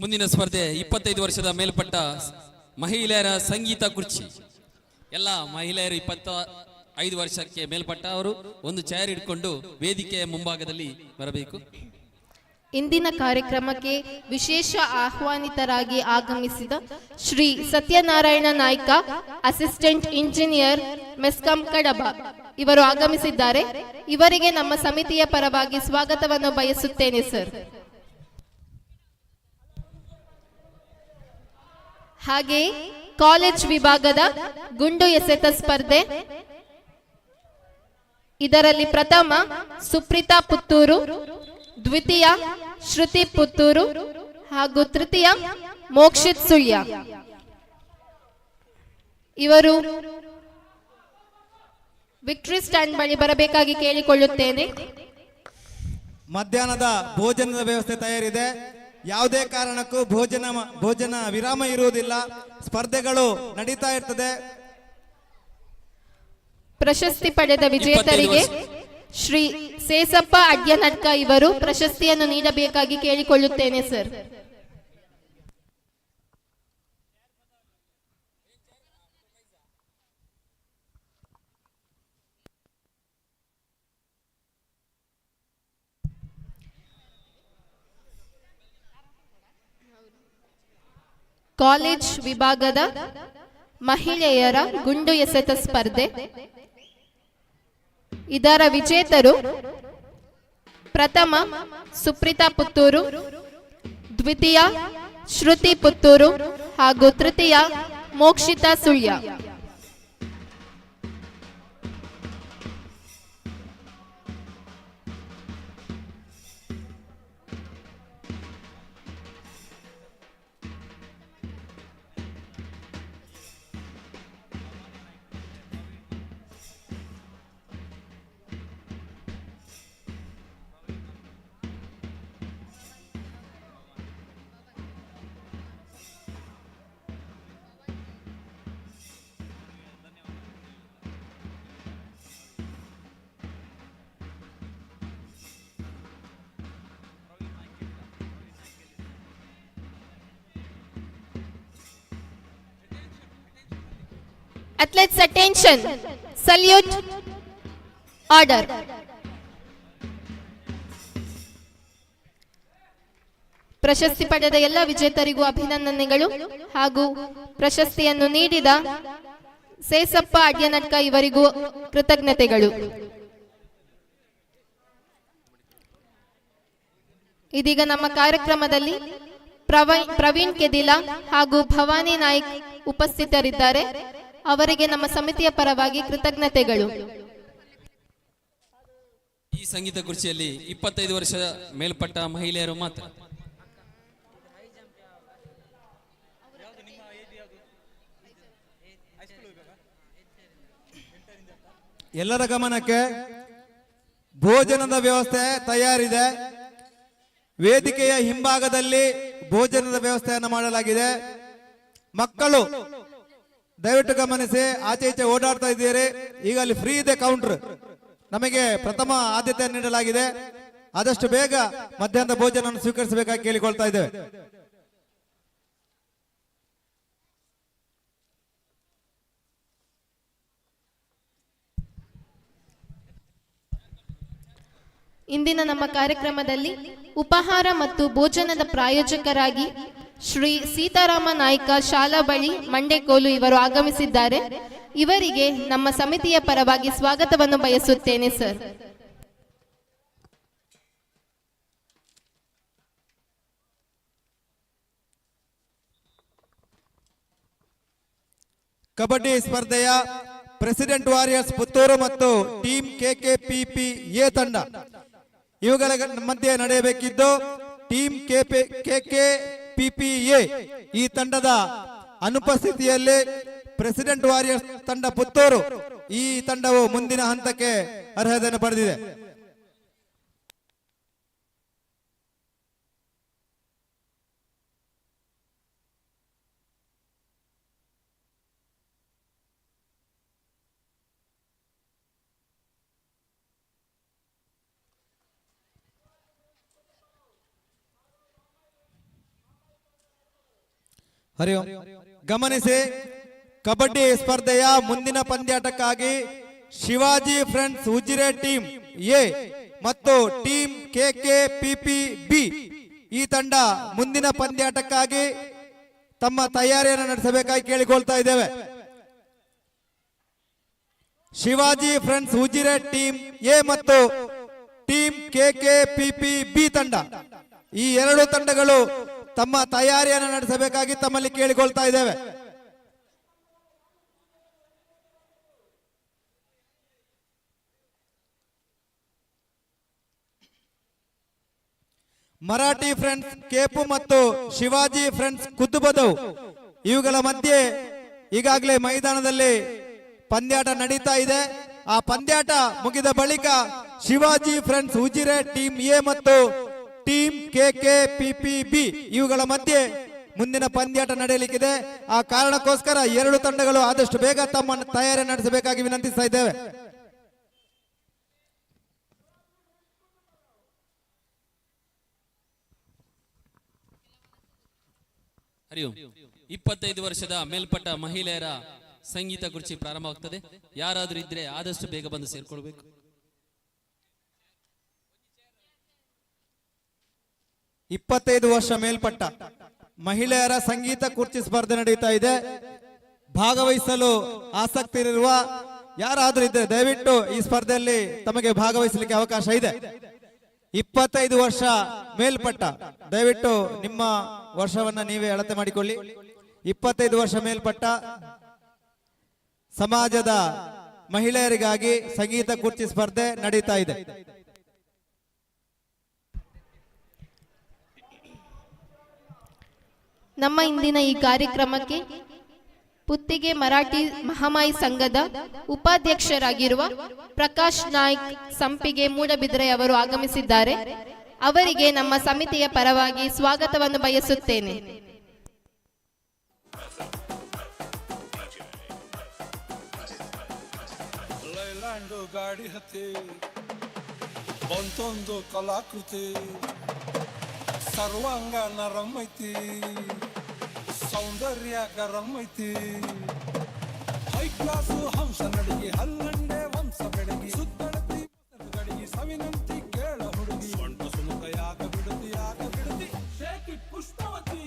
ಮುಂದಿನ ಸ್ಪರ್ಧೆ 25 ವರ್ಷದ ಮೇಲ್ಪಟ್ಟ ಮಹಿಳೆಯರ ಸಂಗೀತ ಕುರ್ಚಿ. ಎಲ್ಲ ಮಹಿಳೆಯರು 25 ವರ್ಷಕ್ಕೆ ಮೇಲ್ಪಟ್ಟ ಅವರು ಒಂದು ಚೇರ್ ಇಟ್ಕೊಂಡು ವೇದಿಕೆಯ ಮುಂಭಾಗದಲ್ಲಿ ಬರಬೇಕು. ಇಂದಿನ ಕಾರ್ಯಕ್ರಮಕ್ಕೆ ವಿಶೇಷ ಆಹ್ವಾನಿತರಾಗಿ ಆಗಮಿಸಿದ ಶ್ರೀ ಸತ್ಯನಾರಾಯಣ ನಾಯ್ಕ, ಅಸಿಸ್ಟೆಂಟ್ ಇಂಜಿನಿಯರ್, ಮೆಸ್ಕಾಂ ಕಡಬ ಇವರು ಆಗಮಿಸಿದ್ದಾರೆ. ಇವರಿಗೆ ನಮ್ಮ ಸಮಿತಿಯ ಪರವಾಗಿ ಸ್ವಾಗತವನ್ನು ಬಯಸುತ್ತೇನೆ ಸರ್. ಹಾಗೆ ಕಾಲೇಜ್ ವಿಭಾಗದ ಗುಂಡು ಎಸೆತ ಸ್ಪರ್ಧೆ, ಇದರಲ್ಲಿ ಪ್ರಥಮ ಸುಪ್ರೀತಾ ಪುತ್ತೂರು, ದ್ವಿತೀಯ ಶ್ರುತಿ ಪುತ್ತೂರು ಹಾಗೂ ತೃತೀಯ ಮೋಕ್ಷಿತ್ ಸುಳ್ಯ. ಇವರು ವಿಕ್ಟರಿ ಸ್ಟ್ಯಾಂಡ್ ಬಳಿ ಬರಬೇಕಾಗಿ ಕೇಳಿಕೊಳ್ಳುತ್ತೇನೆ. ಮಧ್ಯಾಹ್ನದ ಭೋಜನದ ವ್ಯವಸ್ಥೆ ತಯಾರಿದೆ. ಯಾವುದೇ ಕಾರಣಕ್ಕೂ ಭೋಜನ ವಿರಾಮ ಇರುವುದಿಲ್ಲ. ಸ್ಪರ್ಧೆಗಳು ನಡೀತಾ ಇರ್ತದೆ. ಪ್ರಶಸ್ತಿ ಪಡೆದ ವಿಜೇತರಿಗೆ ಶ್ರೀ ಸೇಸಪ್ಪ ಅಡ್ಯನಡ್ಕ ಇವರು ಪ್ರಶಸ್ತಿಯನ್ನು ನೀಡಬೇಕಾಗಿ ಕೇಳಿಕೊಳ್ಳುತ್ತೇನೆ ಸರ್. ಕಾಲೇಜ್ ವಿಭಾಗದ ಮಹಿಳೆಯರ ಗುಂಡು ಎಸೆತ ಸ್ಪರ್ಧೆ. ಇದರ ವಿಜೇತರು ಪ್ರಥಮ ಸುಪ್ರೀತಾ ಪುತ್ತೂರು, ದ್ವಿತೀಯ ಶ್ರುತಿ ಪುತ್ತೂರು ಹಾಗೂ ತೃತೀಯ Mokshitha Sullia. Athletes attention, salute, order. ಪ್ರಶಸ್ತಿ ಪಡೆದ ಎಲ್ಲ ವಿಜೇತರಿಗೂ ಅಭಿನಂದನೆಗಳು ಹಾಗೂ ಪ್ರಶಸ್ತಿಯನ್ನು ನೀಡಿದ ಸೇಸಪ್ಪ ಅಡ್ಯನಟ್ಕ ಇವರಿಗೂ ಕೃತಜ್ಞತೆಗಳು. ಇದೀಗ ನಮ್ಮ ಕಾರ್ಯಕ್ರಮದಲ್ಲಿ ಪ್ರವೀಣ್ ಕೆದಿಲ ಹಾಗೂ ಭವಾನಿ ನಾಯ್ಕ್ ಉಪಸ್ಥಿತರಿದ್ದಾರೆ. ಅವರಿಗೆ ನಮ್ಮ ಸಮಿತಿಯ ಪರವಾಗಿ ಕೃತಜ್ಞತೆಗಳು. ಈ ಸಂಗೀತ ಕುರ್ಚಿಯಲ್ಲಿ 25 ವರ್ಷ ಮೇಲ್ಪಟ್ಟ ಮಹಿಳೆಯರು ಮಾತ್ರ. ಎಲ್ಲರ ಗಮನಕ್ಕೆ ಭೋಜನದ ವ್ಯವಸ್ಥೆ ತಯಾರಿದೆ. ವೇದಿಕೆಯ ಹಿಂಭಾಗದಲ್ಲಿ ಭೋಜನದ ವ್ಯವಸ್ಥೆಯನ್ನು ಮಾಡಲಾಗಿದೆ. ಮಕ್ಕಳು ದಯವಿಟ್ಟು ಗಮನಿಸಿ, ಆಚೆ ಈಚೆ ಓಡಾಡ್ತಾ ಇದ್ದೀರಿ. ಈಗ ಅಲ್ಲಿ ಫ್ರೀ ಇದೆ ಕೌಂಟರ್. ನಮಗೆ ಪ್ರಥಮ ಆದ್ಯತೆ ನೀಡಲಾಗಿದೆ. ಆದಷ್ಟು ಬೇಗ ಮಧ್ಯಾಹ್ನದ ಭೋಜನ ಸ್ವೀಕರಿಸಬೇಕಾಗಿ ಕೇಳಿಕೊಳ್ತಾ ಇದ್ದೇವೆ. ಇಂದಿನ ನಮ್ಮ ಕಾರ್ಯಕ್ರಮದಲ್ಲಿ ಉಪಹಾರ ಮತ್ತು ಭೋಜನದ ಪ್ರಾಯೋಜಕರಾಗಿ ಶ್ರೀ ಸೀತಾರಾಮ ನಾಯ್ಕ ಶಾಲಾ ಬಳಿ ಮಂಡೆಕೋಲು ಇವರು ಆಗಮಿಸಿದ್ದಾರೆ. ಇವರಿಗೆ ನಮ್ಮ ಸಮಿತಿಯ ಪರವಾಗಿ ಸ್ವಾಗತವನ್ನು ಬಯಸುತ್ತೇನೆ ಸರ್. ಕಬಡ್ಡಿ ಸ್ಪರ್ಧೆಯ ಪ್ರೆಸಿಡೆಂಟ್ ವಾರಿಯರ್ಸ್ ಪುತ್ತೂರು ಮತ್ತು ಟೀಮ್ ಕೆಕೆಪಿಪಿ ಎ ತಂಡ ಇವುಗಳ ಮಧ್ಯೆ ನಡೆಯಬೇಕಿದ್ದು, ಟೀಮ್ ಕೆಕೆಪಿಪಿಎ ಈ ತಂಡದ ಅನುಪಸ್ಥಿತಿಯಲ್ಲಿ ಪ್ರೆಸಿಡೆಂಟ್ ವಾರಿಯರ್ಸ್ ತಂಡ ಪುತ್ತೂರು ಈ ತಂಡವು ಮುಂದಿನ ಹಂತಕ್ಕೆ ಅರ್ಹತೆಯನ್ನು ಪಡೆದಿದೆ. ಹರಿ ಓಂ. ಗಮನಿಸಿ, ಕಬಡ್ಡಿ ಸ್ಪರ್ಧೆಯ ಮುಂದಿನ ಪಂದ್ಯಾಟಕ್ಕಾಗಿ Shivaji friends Ujire team A ಮತ್ತು ಟೀಮ್ ಕೆಕೆಪಿಪಿ ಬಿ ಈ ತಂಡ ಮುಂದಿನ ಪಂದ್ಯಾಟಕ್ಕಾಗಿ ತಮ್ಮ ತಯಾರಿಯನ್ನು ನಡೆಸಬೇಕಾಗಿ ಕೇಳಿಕೊಳ್ತಾ ಇದ್ದೇವೆ. Shivaji friends Ujire team A ಮತ್ತು ಟೀಮ್ ಕೆಕೆಪಿಪಿ ಬಿ ತಂಡ ಈ ಎರಡು ತಂಡಗಳು ತಮ್ಮ ತಯಾರಿಯನ್ನು ನಡೆಸಬೇಕಾಗಿ ತಮ್ಮಲ್ಲಿ ಕೇಳಿಕೊಳ್ತಾ ಇದ್ದೇವೆ. ಮರಾಠಿ ಫ್ರೆಂಡ್ಸ್ ಕೇಪು ಮತ್ತು ಶಿವಾಜಿ ಫ್ರೆಂಡ್ಸ್ ಕುದ್ದುಬದವು ಇವುಗಳ ಮಧ್ಯೆ ಈಗಾಗಲೇ ಮೈದಾನದಲ್ಲಿ ಪಂದ್ಯಾಟ ನಡೀತಾ ಇದೆ. ಆ ಪಂದ್ಯಾಟ ಮುಗಿದ ಬಳಿಕ Shivaji friends Ujire team A ಮತ್ತು ಟೀಮ್ ಕೆಕೆಪಿಪಿ ಬಿ ಇವುಗಳ ಮಧ್ಯೆ ಮುಂದಿನ ಪಂದ್ಯಾಟ ನಡೆಯಲಿಕ್ಕಿದೆ. ಆ ಕಾರಣಕ್ಕೋಸ್ಕರ ಎರಡು ತಂಡಗಳು ಆದಷ್ಟು ಬೇಗ ತಮ್ಮ ತಯಾರಿ ನಡೆಸಬೇಕಾಗಿ ವಿನಂತಿಸ್ತಾ ಇದ್ದೇವೆ. ಹರಿ ಓಂ. 25 ವರ್ಷದ ಮೇಲ್ಪಟ್ಟ ಮಹಿಳೆಯರ ಸಂಗೀತ ಕುರ್ಚಿ ಪ್ರಾರಂಭವಾಗ್ತದೆ. ಯಾರಾದ್ರೂ ಇದ್ರೆ ಆದಷ್ಟು ಬೇಗ ಬಂದು ಸೇರ್ಕೊಳ್ಬೇಕು. 25 ವರ್ಷ ಮೇಲ್ಪಟ್ಟ ಮಹಿಳೆಯರ ಸಂಗೀತ ಕುರ್ಚಿ ಸ್ಪರ್ಧೆ ನಡೆಯುತ್ತಾ ಇದೆ. ಭಾಗವಹಿಸಲು ಆಸಕ್ತಿ ಇರುವ ಯಾರಾದರೂ ಇದ್ದರೆ ದಯವಿಟ್ಟು ಈ ಸ್ಪರ್ಧೆಯಲ್ಲಿ ತಮಗೆ ಭಾಗವಹಿಸಲಿಕ್ಕೆ ಅವಕಾಶ ಇದೆ. 25 ವರ್ಷ ಮೇಲ್ಪಟ್ಟ ದಯವಿಟ್ಟು ನಿಮ್ಮ ವರ್ಷವನ್ನ ನೀವೇ ಅಳತೆ ಮಾಡಿಕೊಳ್ಳಿ. 25 ವರ್ಷ ಮೇಲ್ಪಟ್ಟ ಸಮಾಜದ ಮಹಿಳೆಯರಿಗಾಗಿ ಸಂಗೀತ ಕುರ್ಚಿ ಸ್ಪರ್ಧೆ ನಡೀತಾ ಇದೆ. ನಮ್ಮ ಇಂದಿನ ಈ ಕಾರ್ಯಕ್ರಮಕ್ಕೆ ಪುತ್ತಿಗೆ ಮರಾಠಿ ಮಹಾಮಾಯಿ ಸಂಘದ ಉಪಾಧ್ಯಕ್ಷರಾಗಿರುವ ಪ್ರಕಾಶ್ ನಾಯ್ಕ್ ಸಂಪಿಗೆ ಮೂಡಬಿದ್ರೆ ಅವರು ಆಗಮಿಸಿದ್ದಾರೆ. ಅವರಿಗೆ ನಮ್ಮ ಸಮಿತಿಯ ಪರವಾಗಿ ಸ್ವಾಗತವನ್ನು ಬಯಸುತ್ತೇನೆ. ಗಾಡಿ ಹತ್ತಿ ಬಂತೊಂದು ಕಲಾಕೃತಿ ಸರ್ವಾಂಗ ನರಂ ಐತಿ ಸೌಂದರ್ಯ ಗರಂ ಐತಿ ಹೈ ಕ್ಲಾಸು ಹಂಸ ನಡಿಗೆ ಹಲ್ಲಂಡೆ ವಂಶ ಬೆಡಗಿ ಸುತ್ತಳತಿ ಗಡಿಗೆ ಸವಿನಂತಿ ಕೇಳ ಹುಡುಗಿ ಒಂಟು ಸುಮುಖ ಯಾಕ ಬಿಡುತ್ತಿ shaky Pushpavati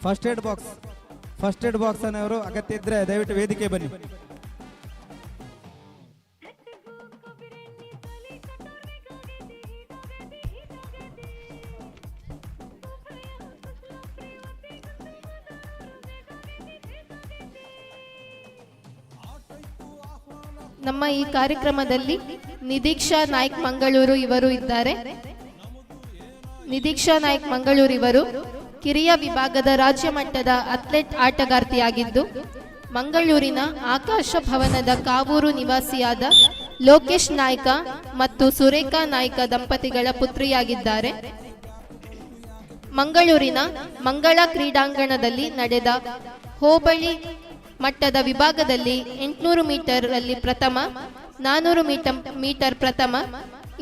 first aid box ಅನ್ನೋರು ಅಗತ್ಯ ಇದ್ರೆ ದಯವಿಟ್ಟು ವೇದಿಕೆ ಬನ್ನಿ. ನಮ್ಮ ಈ ಕಾರ್ಯಕ್ರಮದಲ್ಲಿ ನಿದೀಕ್ಷಾ ನಾಯ್ಕ್ ಮಂಗಳೂರು ಇವರು ಇದ್ದಾರೆ. ನಿದೀಕ್ಷಾ ನಾಯ್ಕ್ ಮಂಗಳೂರು ಇವರು ಕಿರಿಯ ವಿಭಾಗದ ರಾಜ್ಯ ಮಟ್ಟದ ಅಥ್ಲೆಟ್ ಆಟಗಾರ್ತಿಯಾಗಿದ್ದು ಮಂಗಳೂರಿನ ಆಕಾಶ ಭವನದ ಕಾವೂರು ನಿವಾಸಿಯಾದ ಲೋಕೇಶ್ ನಾಯ್ಕ ಮತ್ತು ಸುರೇಖಾ ನಾಯ್ಕ ದಂಪತಿಗಳ ಪುತ್ರಿಯಾಗಿದ್ದಾರೆ. ಮಂಗಳೂರಿನ ಮಂಗಳ ಕ್ರೀಡಾಂಗಣದಲ್ಲಿ ನಡೆದ ಹೋಬಳಿ ಮಟ್ಟದ ವಿಭಾಗದಲ್ಲಿ 800 ಮೀಟರ್ ರಲ್ಲಿ ಪ್ರಥಮ, 400 ಮೀಟರ್ ಪ್ರಥಮ,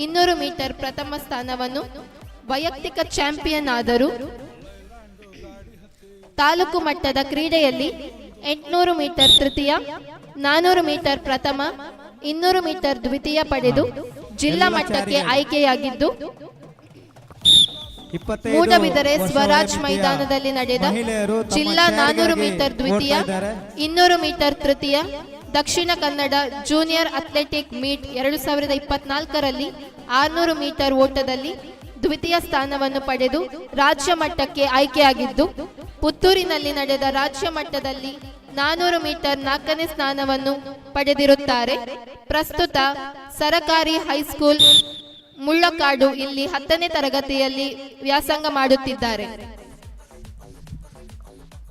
200 ಮೀಟರ್ ಪ್ರಥಮ ಸ್ಥಾನವನ್ನು ವೈಯಕ್ತಿಕ ಚಾಂಪಿಯನ್ ಆದರು. ತಾಲೂಕು ಮಟ್ಟದ ಕ್ರೀಡೆಯಲ್ಲಿ 800 ಮೀಟರ್ ತೃತೀಯ, 400 ಮೀಟರ್ ಪ್ರಥಮ, 200 ಮೀಟರ್ ದ್ವಿತೀಯ ಪಡೆದು ಜಿಲ್ಲಾ ಮಟ್ಟಕ್ಕೆ ಆಯ್ಕೆಯಾಗಿದ್ದು ಮೂಡಬಿದರೆ ಸ್ವರಾಜ್ ಮೈದಾನದಲ್ಲಿ ನಡೆದ ಜಿಲ್ಲಾ 400 ಮೀಟರ್ ದ್ವಿತೀಯ, 200 ಮೀಟರ್ ತೃತೀಯ Dakshina Kannada junior athletic meet 2024ರಲ್ಲಿ 600 ಮೀಟರ್ ಓಟದಲ್ಲಿ ದ್ವಿತೀಯ ಸ್ಥಾನವನ್ನು ಪಡೆದು ರಾಜ್ಯ ಮಟ್ಟಕ್ಕೆ ಆಯ್ಕೆಯಾಗಿದ್ದು ಪುತ್ತೂರಿನಲ್ಲಿ ನಡೆದ ರಾಜ್ಯ ಮಟ್ಟದಲ್ಲಿ 400 ಮೀಟರ್ 4ನೇ ಸ್ಥಾನವನ್ನು ಪಡೆದಿರುತ್ತಾರೆ. ಪ್ರಸ್ತುತ ಸರಕಾರಿ ಹೈಸ್ಕೂಲ್ ಮುಳ್ಳಕಾಡು ಇಲ್ಲಿ 10ನೇ ತರಗತಿಯಲ್ಲಿ ವ್ಯಾಸಂಗ ಮಾಡುತ್ತಿದ್ದಾರೆ.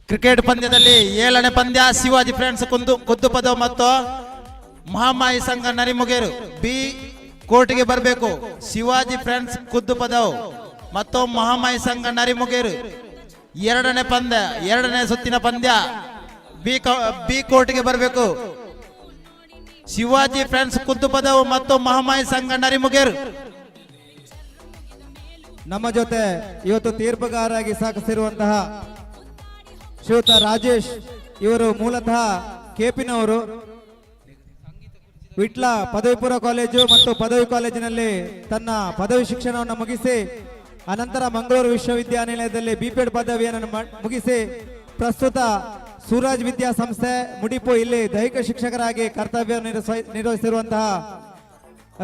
ಕ್ರಿಕೆಟ್ ಪಂದ್ಯದಲ್ಲಿ 7ನೇ ಪಂದ್ಯ ಶಿವಾಜಿ ಫ್ರೆಂಡ್ಸ್ ಕುದ್ದುಪದ ಮತ್ತು ಮಹಾಮಾಯಿ ಸಂಘ ನರಿಮುಗೇರು ಬಿ ಕೋರ್ಟ್ಗೆ ಬರಬೇಕು. ಶಿವಾಜಿ ಫ್ರೆಂಡ್ಸ್ ಕುದ್ದುಪದವು ಮತ್ತು ಮಹಾಮಾಯಿ ಸಂಘ ನರಿಮುಗೇರು 2ನೇ ಪಂದ್ಯ 2ನೇ ಸುತ್ತಿನ ಪಂದ್ಯ ಬಿ ಕೋರ್ಟ್ಗೆ ಬರಬೇಕು. ಶಿವಾಜಿ ಫ್ರೆಂಡ್ಸ್ ಕುದ್ದುಪದವು ಮತ್ತು ಮಹಾಮಾಯಿ ಸಂಘ ನರಿಮುಗೇರು. ನಮ್ಮ ಜೊತೆ ಇವತ್ತು ತೀರ್ಪುಗಾರರಾಗಿ ಸಾಗಿಸಿರುವಂತಹ ಶ್ರೀಯುತ ರಾಜೇಶ್ ಇವರು ಮೂಲತಃ ಕೆಪಿನವರು. ವಿಟ್ಲ ಪದವಿ ಪೂರ್ವ ಕಾಲೇಜು ಮತ್ತು ಪದವಿ ಕಾಲೇಜಿನಲ್ಲಿ ತನ್ನ ಪದವಿ ಶಿಕ್ಷಣವನ್ನು ಮುಗಿಸಿ ಅನಂತರ ಮಂಗಳೂರು ವಿಶ್ವವಿದ್ಯಾನಿಲಯದಲ್ಲಿ ಬಿಪೆಡ್ ಪದವಿಯನ್ನು ಮುಗಿಸಿ ಪ್ರಸ್ತುತ ಸೂರಜ್ ವಿದ್ಯಾಸಂಸ್ಥೆ ಮುಡಿಪು ಇಲ್ಲಿ ದೈಹಿಕ ಶಿಕ್ಷಕರಾಗಿ ಕರ್ತವ್ಯ ನಿರ್ವಹಿಸಿರುವಂತಹ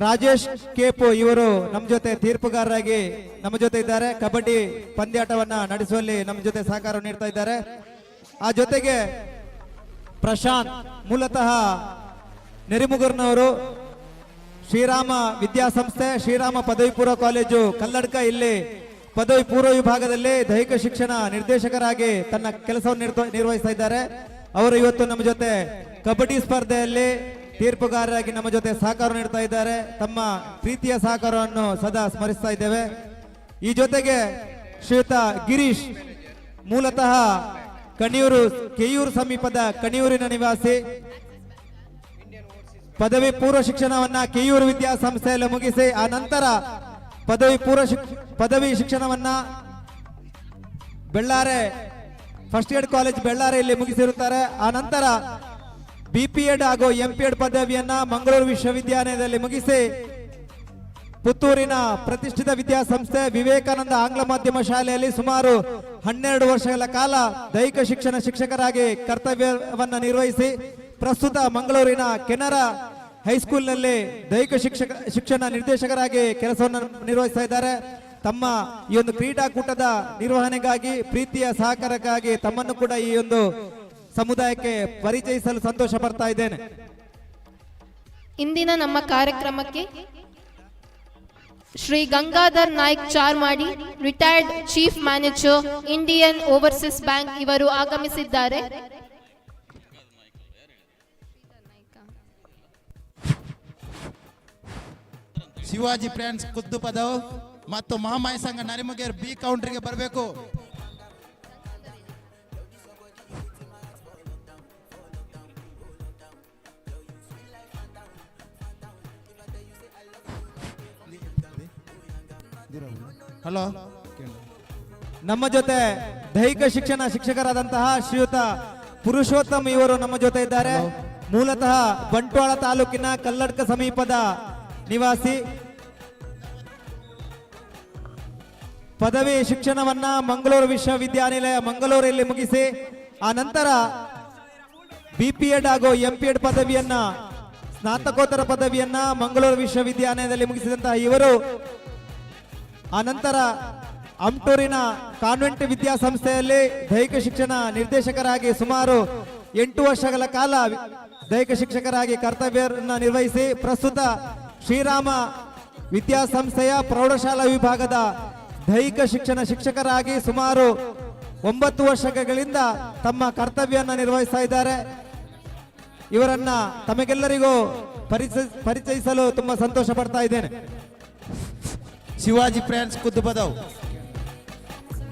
ರಾಜೇಶ್ ಕೇಪು ಇವರು ನಮ್ಮ ಜೊತೆ ತೀರ್ಪುಗಾರರಾಗಿ ನಮ್ಮ ಜೊತೆ ಇದ್ದಾರೆ. ಕಬಡ್ಡಿ ಪಂದ್ಯಾಟವನ್ನ ನಡೆಸುವಲ್ಲಿ ನಮ್ಮ ಜೊತೆ ಸಹಕಾರ ನೀಡ್ತಾ ಇದ್ದಾರೆ. ಆ ಜೊತೆಗೆ ಪ್ರಶಾಂತ್ ಮೂಲತಃ ನೆರಿಮುಗೂರ್ನವರು, ಶ್ರೀರಾಮ ವಿದ್ಯಾಸಂಸ್ಥೆ, ಶ್ರೀರಾಮ ಪದವಿ ಪೂರ್ವ ಕಾಲೇಜು ಕಲ್ಲಡ್ಕ, ಇಲ್ಲಿ ಪದವಿ ಪೂರ್ವ ವಿಭಾಗದಲ್ಲಿ ದೈಹಿಕ ಶಿಕ್ಷಣ ನಿರ್ದೇಶಕರಾಗಿ ತನ್ನ ಕೆಲಸವನ್ನು ನಿರ್ವಹಿಸ್ತಾ ಇದ್ದಾರೆ. ಅವರು ಇವತ್ತು ನಮ್ಮ ಜೊತೆ ಕಬಡ್ಡಿ ಸ್ಪರ್ಧೆಯಲ್ಲಿ ತೀರ್ಪುಗಾರರಾಗಿ ನಮ್ಮ ಜೊತೆ ಸಹಕಾರ ನೀಡ್ತಾ ಇದ್ದಾರೆ. ತಮ್ಮ ಪ್ರೀತಿಯ ಸಹಕಾರವನ್ನು ಸದಾ ಸ್ಮರಿಸ್ತಾ ಇದ್ದೇವೆ. ಈ ಜೊತೆಗೆ ಶ್ರೀಯುತ ಗಿರೀಶ್ ಮೂಲತಃ ಕೆಯೂರು ಸಮೀಪದ ಕಣಿಯೂರಿನ ನಿವಾಸಿ, ಪದವಿ ಪೂರ್ವ ಶಿಕ್ಷಣವನ್ನ ಕೆಯೂರು ವಿದ್ಯಾಸಂಸ್ಥೆಯಲ್ಲಿ ಮುಗಿಸಿ ಆ ನಂತರ ಪದವಿ ಶಿಕ್ಷಣವನ್ನ ಬೆಳ್ಳಾರೆ ಫಸ್ಟ್ ಏಡ್ ಕಾಲೇಜ್ ಬೆಳ್ಳಾರೆಯಲ್ಲಿ ಮುಗಿಸಿರುತ್ತಾರೆ. ಆ ನಂತರ BPEd ಹಾಗೂ MPEd ಪದವಿಯನ್ನ ಮಂಗಳೂರು ವಿಶ್ವವಿದ್ಯಾಲಯದಲ್ಲಿ ಮುಗಿಸಿ ಪುತ್ತೂರಿನ ಪ್ರತಿಷ್ಠಿತ ವಿದ್ಯಾಸಂಸ್ಥೆ ವಿವೇಕಾನಂದ ಆಂಗ್ಲ ಮಾಧ್ಯಮ ಶಾಲೆಯಲ್ಲಿ ಸುಮಾರು 12 ವರ್ಷಗಳ ಕಾಲ ದೈಹಿಕ ಶಿಕ್ಷಣ ಶಿಕ್ಷಕರಾಗಿ ಕರ್ತವ್ಯವನ್ನ ನಿರ್ವಹಿಸಿ ಪ್ರಸ್ತುತ ಮಂಗಳೂರಿನ ಕೆನರಾ ಹೈಸ್ಕೂಲ್ನಲ್ಲಿ ದೈಹಿಕ ಶಿಕ್ಷಣ ನಿರ್ದೇಶಕರಾಗಿ ಕೆಲಸವನ್ನು ನಿರ್ವಹಿಸ್ತಾ ಇದ್ದಾರೆ. ತಮ್ಮ ಈ ಒಂದು ಕ್ರೀಡಾಕೂಟದ ನಿರ್ವಹಣೆಗಾಗಿ ಪ್ರೀತಿಯ ಸಹಕಾರಕ್ಕಾಗಿ ತಮ್ಮನ್ನು ಕೂಡ ಈ ಒಂದು ಸಮುದಾಯಕ್ಕೆ ಪರಿಚಯಿಸಲು ಸಂತೋಷ ಪಡ್ತಾ ಇದ್ದೇನೆ. ಇಂದಿನ ನಮ್ಮ ಕಾರ್ಯಕ್ರಮಕ್ಕೆ Shri Gangadhar Naik Charmadi, retired chief manager, Indian Overseas Bank ಇವರು ಆಗಮಿಸಿದ್ದಾರೆ. ಶಿವಾಜಿ ಫ್ರೆಂಡ್ಸ್ ಕುದ್ದು ಪದವ್ ಮತ್ತು ಮಹಾಮಾಯ ಸಂಘ ನರಿಮುಗೇರ್ ಬಿ ಕೌಂಟರ್ಗೆ ಬರಬೇಕು. ಹಲೋ, ನಮ್ಮ ಜೊತೆ ದೈಹಿಕ ಶಿಕ್ಷಣ ಶಿಕ್ಷಕರಾದಂತಹ ಶ್ರೀಯುತ ಪುರುಷೋತ್ತಮ್ ಇವರು ನಮ್ಮ ಜೊತೆ ಇದ್ದಾರೆ. ಮೂಲತಃ ಬಂಟ್ವಾಳ ತಾಲೂಕಿನ ಕಲ್ಲಡ್ಕ ಸಮೀಪದ ನಿವಾಸಿ, ಪದವಿ ಶಿಕ್ಷಣವನ್ನ ಮಂಗಳೂರು ವಿಶ್ವವಿದ್ಯಾನಿಲಯ ಮಂಗಳೂರಲ್ಲಿ ಮುಗಿಸಿ ಆ ನಂತರ BPEd ಹಾಗೂ MPEd ಪದವಿಯನ್ನ ಸ್ನಾತಕೋತ್ತರ ಪದವಿಯನ್ನ ಮಂಗಳೂರು ವಿಶ್ವವಿದ್ಯಾಲಯದಲ್ಲಿ ಮುಗಿಸಿದಂತಹ ಇವರು ಆ ನಂತರ ಅಮ್ಟೂರಿನ ಕಾನ್ವೆಂಟ್ ವಿದ್ಯಾಸಂಸ್ಥೆಯಲ್ಲಿ ದೈಹಿಕ ಶಿಕ್ಷಣ ನಿರ್ದೇಶಕರಾಗಿ ಸುಮಾರು 8 ವರ್ಷಗಳ ಕಾಲ ದೈಹಿಕ ಶಿಕ್ಷಕರಾಗಿ ಕರ್ತವ್ಯವನ್ನು ನಿರ್ವಹಿಸಿ ಪ್ರಸ್ತುತ ಶ್ರೀರಾಮ ವಿದ್ಯಾಸಂಸ್ಥೆಯ ಪ್ರೌಢಶಾಲಾ ವಿಭಾಗದ ದೈಹಿಕ ಶಿಕ್ಷಣ ಶಿಕ್ಷಕರಾಗಿ ಸುಮಾರು 9 ವರ್ಷಗಳಿಂದ ತಮ್ಮ ಕರ್ತವ್ಯವನ್ನು ನಿರ್ವಹಿಸ್ತಾ ಇದ್ದಾರೆ. ಇವರನ್ನ ತಮಗೆಲ್ಲರಿಗೂ ಪರಿಚಯಿಸಲು ತುಂಬಾ ಸಂತೋಷ ಪಡ್ತಾ ಇದ್ದೇನೆ. ಶಿವಾಜಿ ಫ್ರೆಂಡ್ಸ್ ಕುದ್ದು ಪದವ್.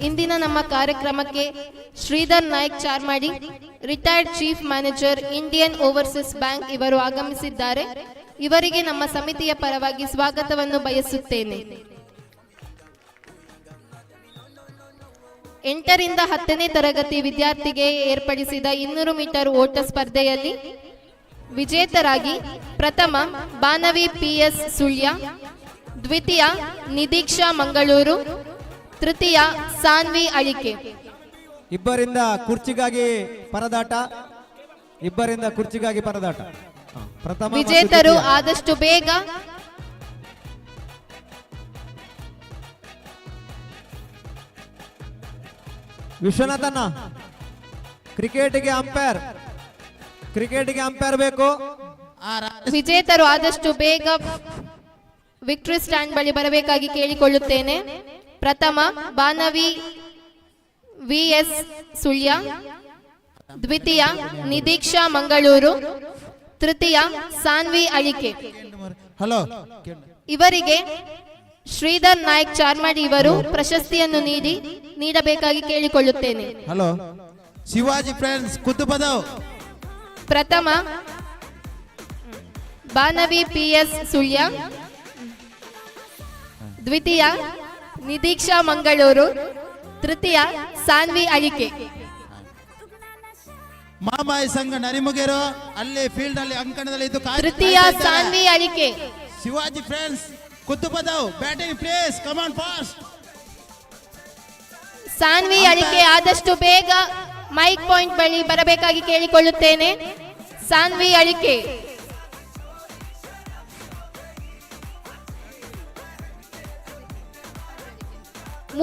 ಇಂದಿನ ನಮ್ಮ ಕಾರ್ಯಕ್ರಮಕ್ಕೆ Shridhar Naik Charmadi, retired chief manager, Indian Overseas Bank ಇವರು ಆಗಮಿಸಿದ್ದಾರೆ. ಇವರಿಗೆ ನಮ್ಮ ಸಮಿತಿಯ ಪರವಾಗಿ ಸ್ವಾಗತವನ್ನು ಬಯಸುತ್ತೇನೆ. 8ರಿಂದ 10ನೇ ತರಗತಿ ವಿದ್ಯಾರ್ಥಿಗೆ ಏರ್ಪಡಿಸಿದ 200 ಮೀಟರ್ ಓಟ ಸ್ಪರ್ಧೆಯಲ್ಲಿ ವಿಜೇತರಾಗಿ ಪ್ರಥಮ ಬಾನವಿ PS ಸುಳ್ಯ, ದ್ವಿತೀಯ ನಿದೀಕ್ಷಾ ಮಂಗಳೂರು, ತೃತೀಯ ಸಾನ್ವಿ ಅಳಿಕೆ. ಇಬ್ಬರಿಂದ ಕುರ್ಚಿಗಾಗಿ ಪರದಾಟ. ಪ್ರಥಮ ವಿಜೇತರು ಆದಷ್ಟು ಬೇಗ ವಿಶ್ವನಾಥನ್ನ ಕ್ರಿಕೆಟ್ಗೆ ಅಂಪೈರ್ ಬೇಕು. ವಿಜೇತರು ಆದಷ್ಟು ಬೇಗ ವಿಕ್ಟರಿ ಸ್ಟ್ಯಾಂಡ್ ಬಳಿ ಬರಬೇಕಾಗಿ ಕೇಳಿಕೊಳ್ಳುತ್ತೇನೆ. ಪ್ರಥಮ ಬಾನವಿ VS ಸುಳ್ಯ, ದ್ವಿತೀಯ ನಿದೀಕ್ಷಾ ಮಂಗಳೂರು, ತೃತೀಯ ಸಾನ್ವಿ ಅಳಿಕೆ. ಹಲೋ, ಇವರಿಗೆ ಶ್ರೀಧರ್ ನಾಯ್ಕ್ ಚಾರ್ಮಾಡಿ ಇವರು ಪ್ರಶಸ್ತಿಯನ್ನು ನೀಡಬೇಕಾಗಿ ಕೇಳಿಕೊಳ್ಳುತ್ತೇನೆ. Hello, Shivaji friends Kuddu Padav. ಪ್ರಥಮ ಬಾನವಿ PS ಸುಳ್ಯ, ದ್ವಿತೀಯ ನಿದೀಕ್ಷಾ ಮಂಗಳೂರು, ತೃತೀಯ ಸಾನ್ವಿ ಅಳಿಕೆ. ಮಹಾಮಾಯ ಸಂಘ ನರಿಮುಗೇರು ಅಲ್ಲಿ ಫೀಲ್ಡ್ ಅಲ್ಲಿ ಅಂಕಣದಲ್ಲಿ ಇದ್ದು ತೃತೀಯ Saanvi Alike. Shivaji friends Kuddu Padav batting please, come on fast. Sanvi Alike ಆದಷ್ಟು ಬೇಗ ಮೈಕ್ ಪಾಯಿಂಟ್ ಬಳಿ ಬರಬೇಕಾಗಿ ಕೇಳಿಕೊಳ್ಳುತ್ತೇನೆ. ಸಾನ್ವಿ ಅಳಿಕೆ.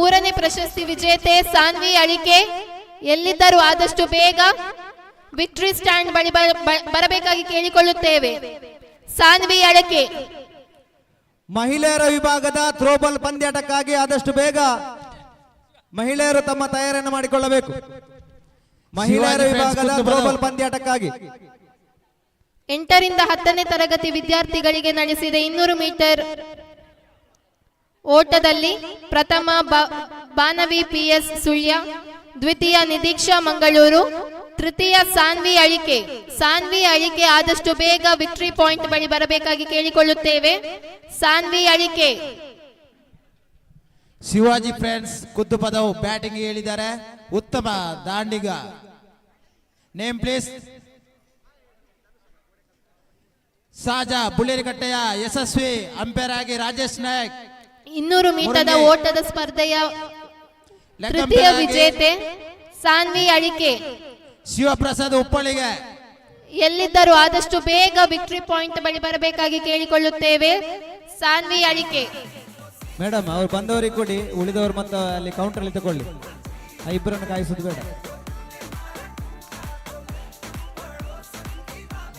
ಮೂರನೇ ಪ್ರಶಸ್ತಿ ವಿಜೇತೆ ಸಾನ್ವಿ ಅಳಿಕೆ. ಎಲ್ಲಿದ್ದರೂ ಆದಷ್ಟು ಬೇಗ ವಿಕ್ಟರಿ ಸ್ಟ್ಯಾಂಡ್ ಬಳಿ ಬರಬೇಕಾಗಿ ಕೇಳಿಕೊಳ್ಳುತ್ತೇವೆ. ಸಾನ್ವಿ ಅಳಿಕೆ. ಮಹಿಳೆಯರ ವಿಭಾಗದ ಥ್ರೋಬಾಲ್ ಪಂದ್ಯಾಟಕ್ಕಾಗಿ ಆದಷ್ಟು ಬೇಗ ಮಹಿಳೆಯರು ತಮ್ಮ ತಯಾರಿಯನ್ನು ಮಾಡಿಕೊಳ್ಳಬೇಕು. ಮಹಿಳೆಯರ ವಿಭಾಗದ ಥ್ರೋಬಾಲ್ ಪಂದ್ಯಾಟಕ್ಕಾಗಿ 8ರಿಂದ 10ನೇ ತರಗತಿ ವಿದ್ಯಾರ್ಥಿಗಳಿಗೆ ನಡೆಸಿದ 200 ಮೀಟರ್ ಓಟದಲ್ಲಿ ಪ್ರಥಮ ಬಾನವಿ ಪಿಎಸ್ ಸುಳ್ಯ, ದ್ವಿತೀಯ ನಿದೀಕ್ಷಾ ಮಂಗಳೂರು, ತೃತೀಯ ಸಾನ್ವಿ ಅಳಿಕೆ. ಸಾನ್ವಿ ಅಳಿಕೆ ಆದಷ್ಟು ಬೇಗ ವಿಕ್ಟರಿ ಪಾಯಿಂಟ್ ಬಳಿ ಬರಬೇಕಾಗಿ ಕೇಳಿಕೊಳ್ಳುತ್ತೇವೆ. ಸಾನ್ವಿ ಅಳಿಕೆ. ಶಿವಾಜಿ ಫ್ರೆಂಡ್ಸ್ ಖುದ್ದು ಪದವು ಬ್ಯಾಟಿಂಗ್ ಹೇಳಿದ್ದಾರೆ. ಉತ್ತಮ ದಾಂಡಿಗ. Name please. ಸಾಜಾ ಬುಳ್ಳೇರಿಕಟ್ಟೆಯ ಯಶಸ್ವಿ ಅಂಪೈರ್ ಆಗಿ ರಾಜೇಶ್ ನಾಯಕ್. 200 ಮೀಟರ್ ಓಟದ ಸ್ಪರ್ಧೆಯ ತೃತೀಯ ವಿಜೇತೆ ಸಾನ್ವಿ ಅಳಿಕೆ. ಶಿವಪ್ರಸಾದ್ ಉಪ್ಪಳಿಗೆ. ಎಲ್ಲಿದ್ದರೂ ಆದಷ್ಟು ಬೇಗ ವಿಕ್ಟರಿ ಪಾಯಿಂಟ್ ಬಳಿ ಬರಬೇಕಾಗಿ ಕೇಳಿಕೊಳ್ಳುತ್ತೇವೆ. ಸಾನ್ವಿ ಅಳಿಕೆ. ಮೇಡಮ್ ಅವ್ರು ಬಂದವರಿಗೆ ಕೊಡಿ, ಉಳಿದವರು ಮತ್ತೆ ಅಲ್ಲಿ ಕೌಂಟರ್ ಅಲ್ಲಿ ತಗೊಳ್ಳಿ. ಆ ಇಬ್ಬರನ್ನು ಕಾಯಿಸೋದು ಬೇಡ.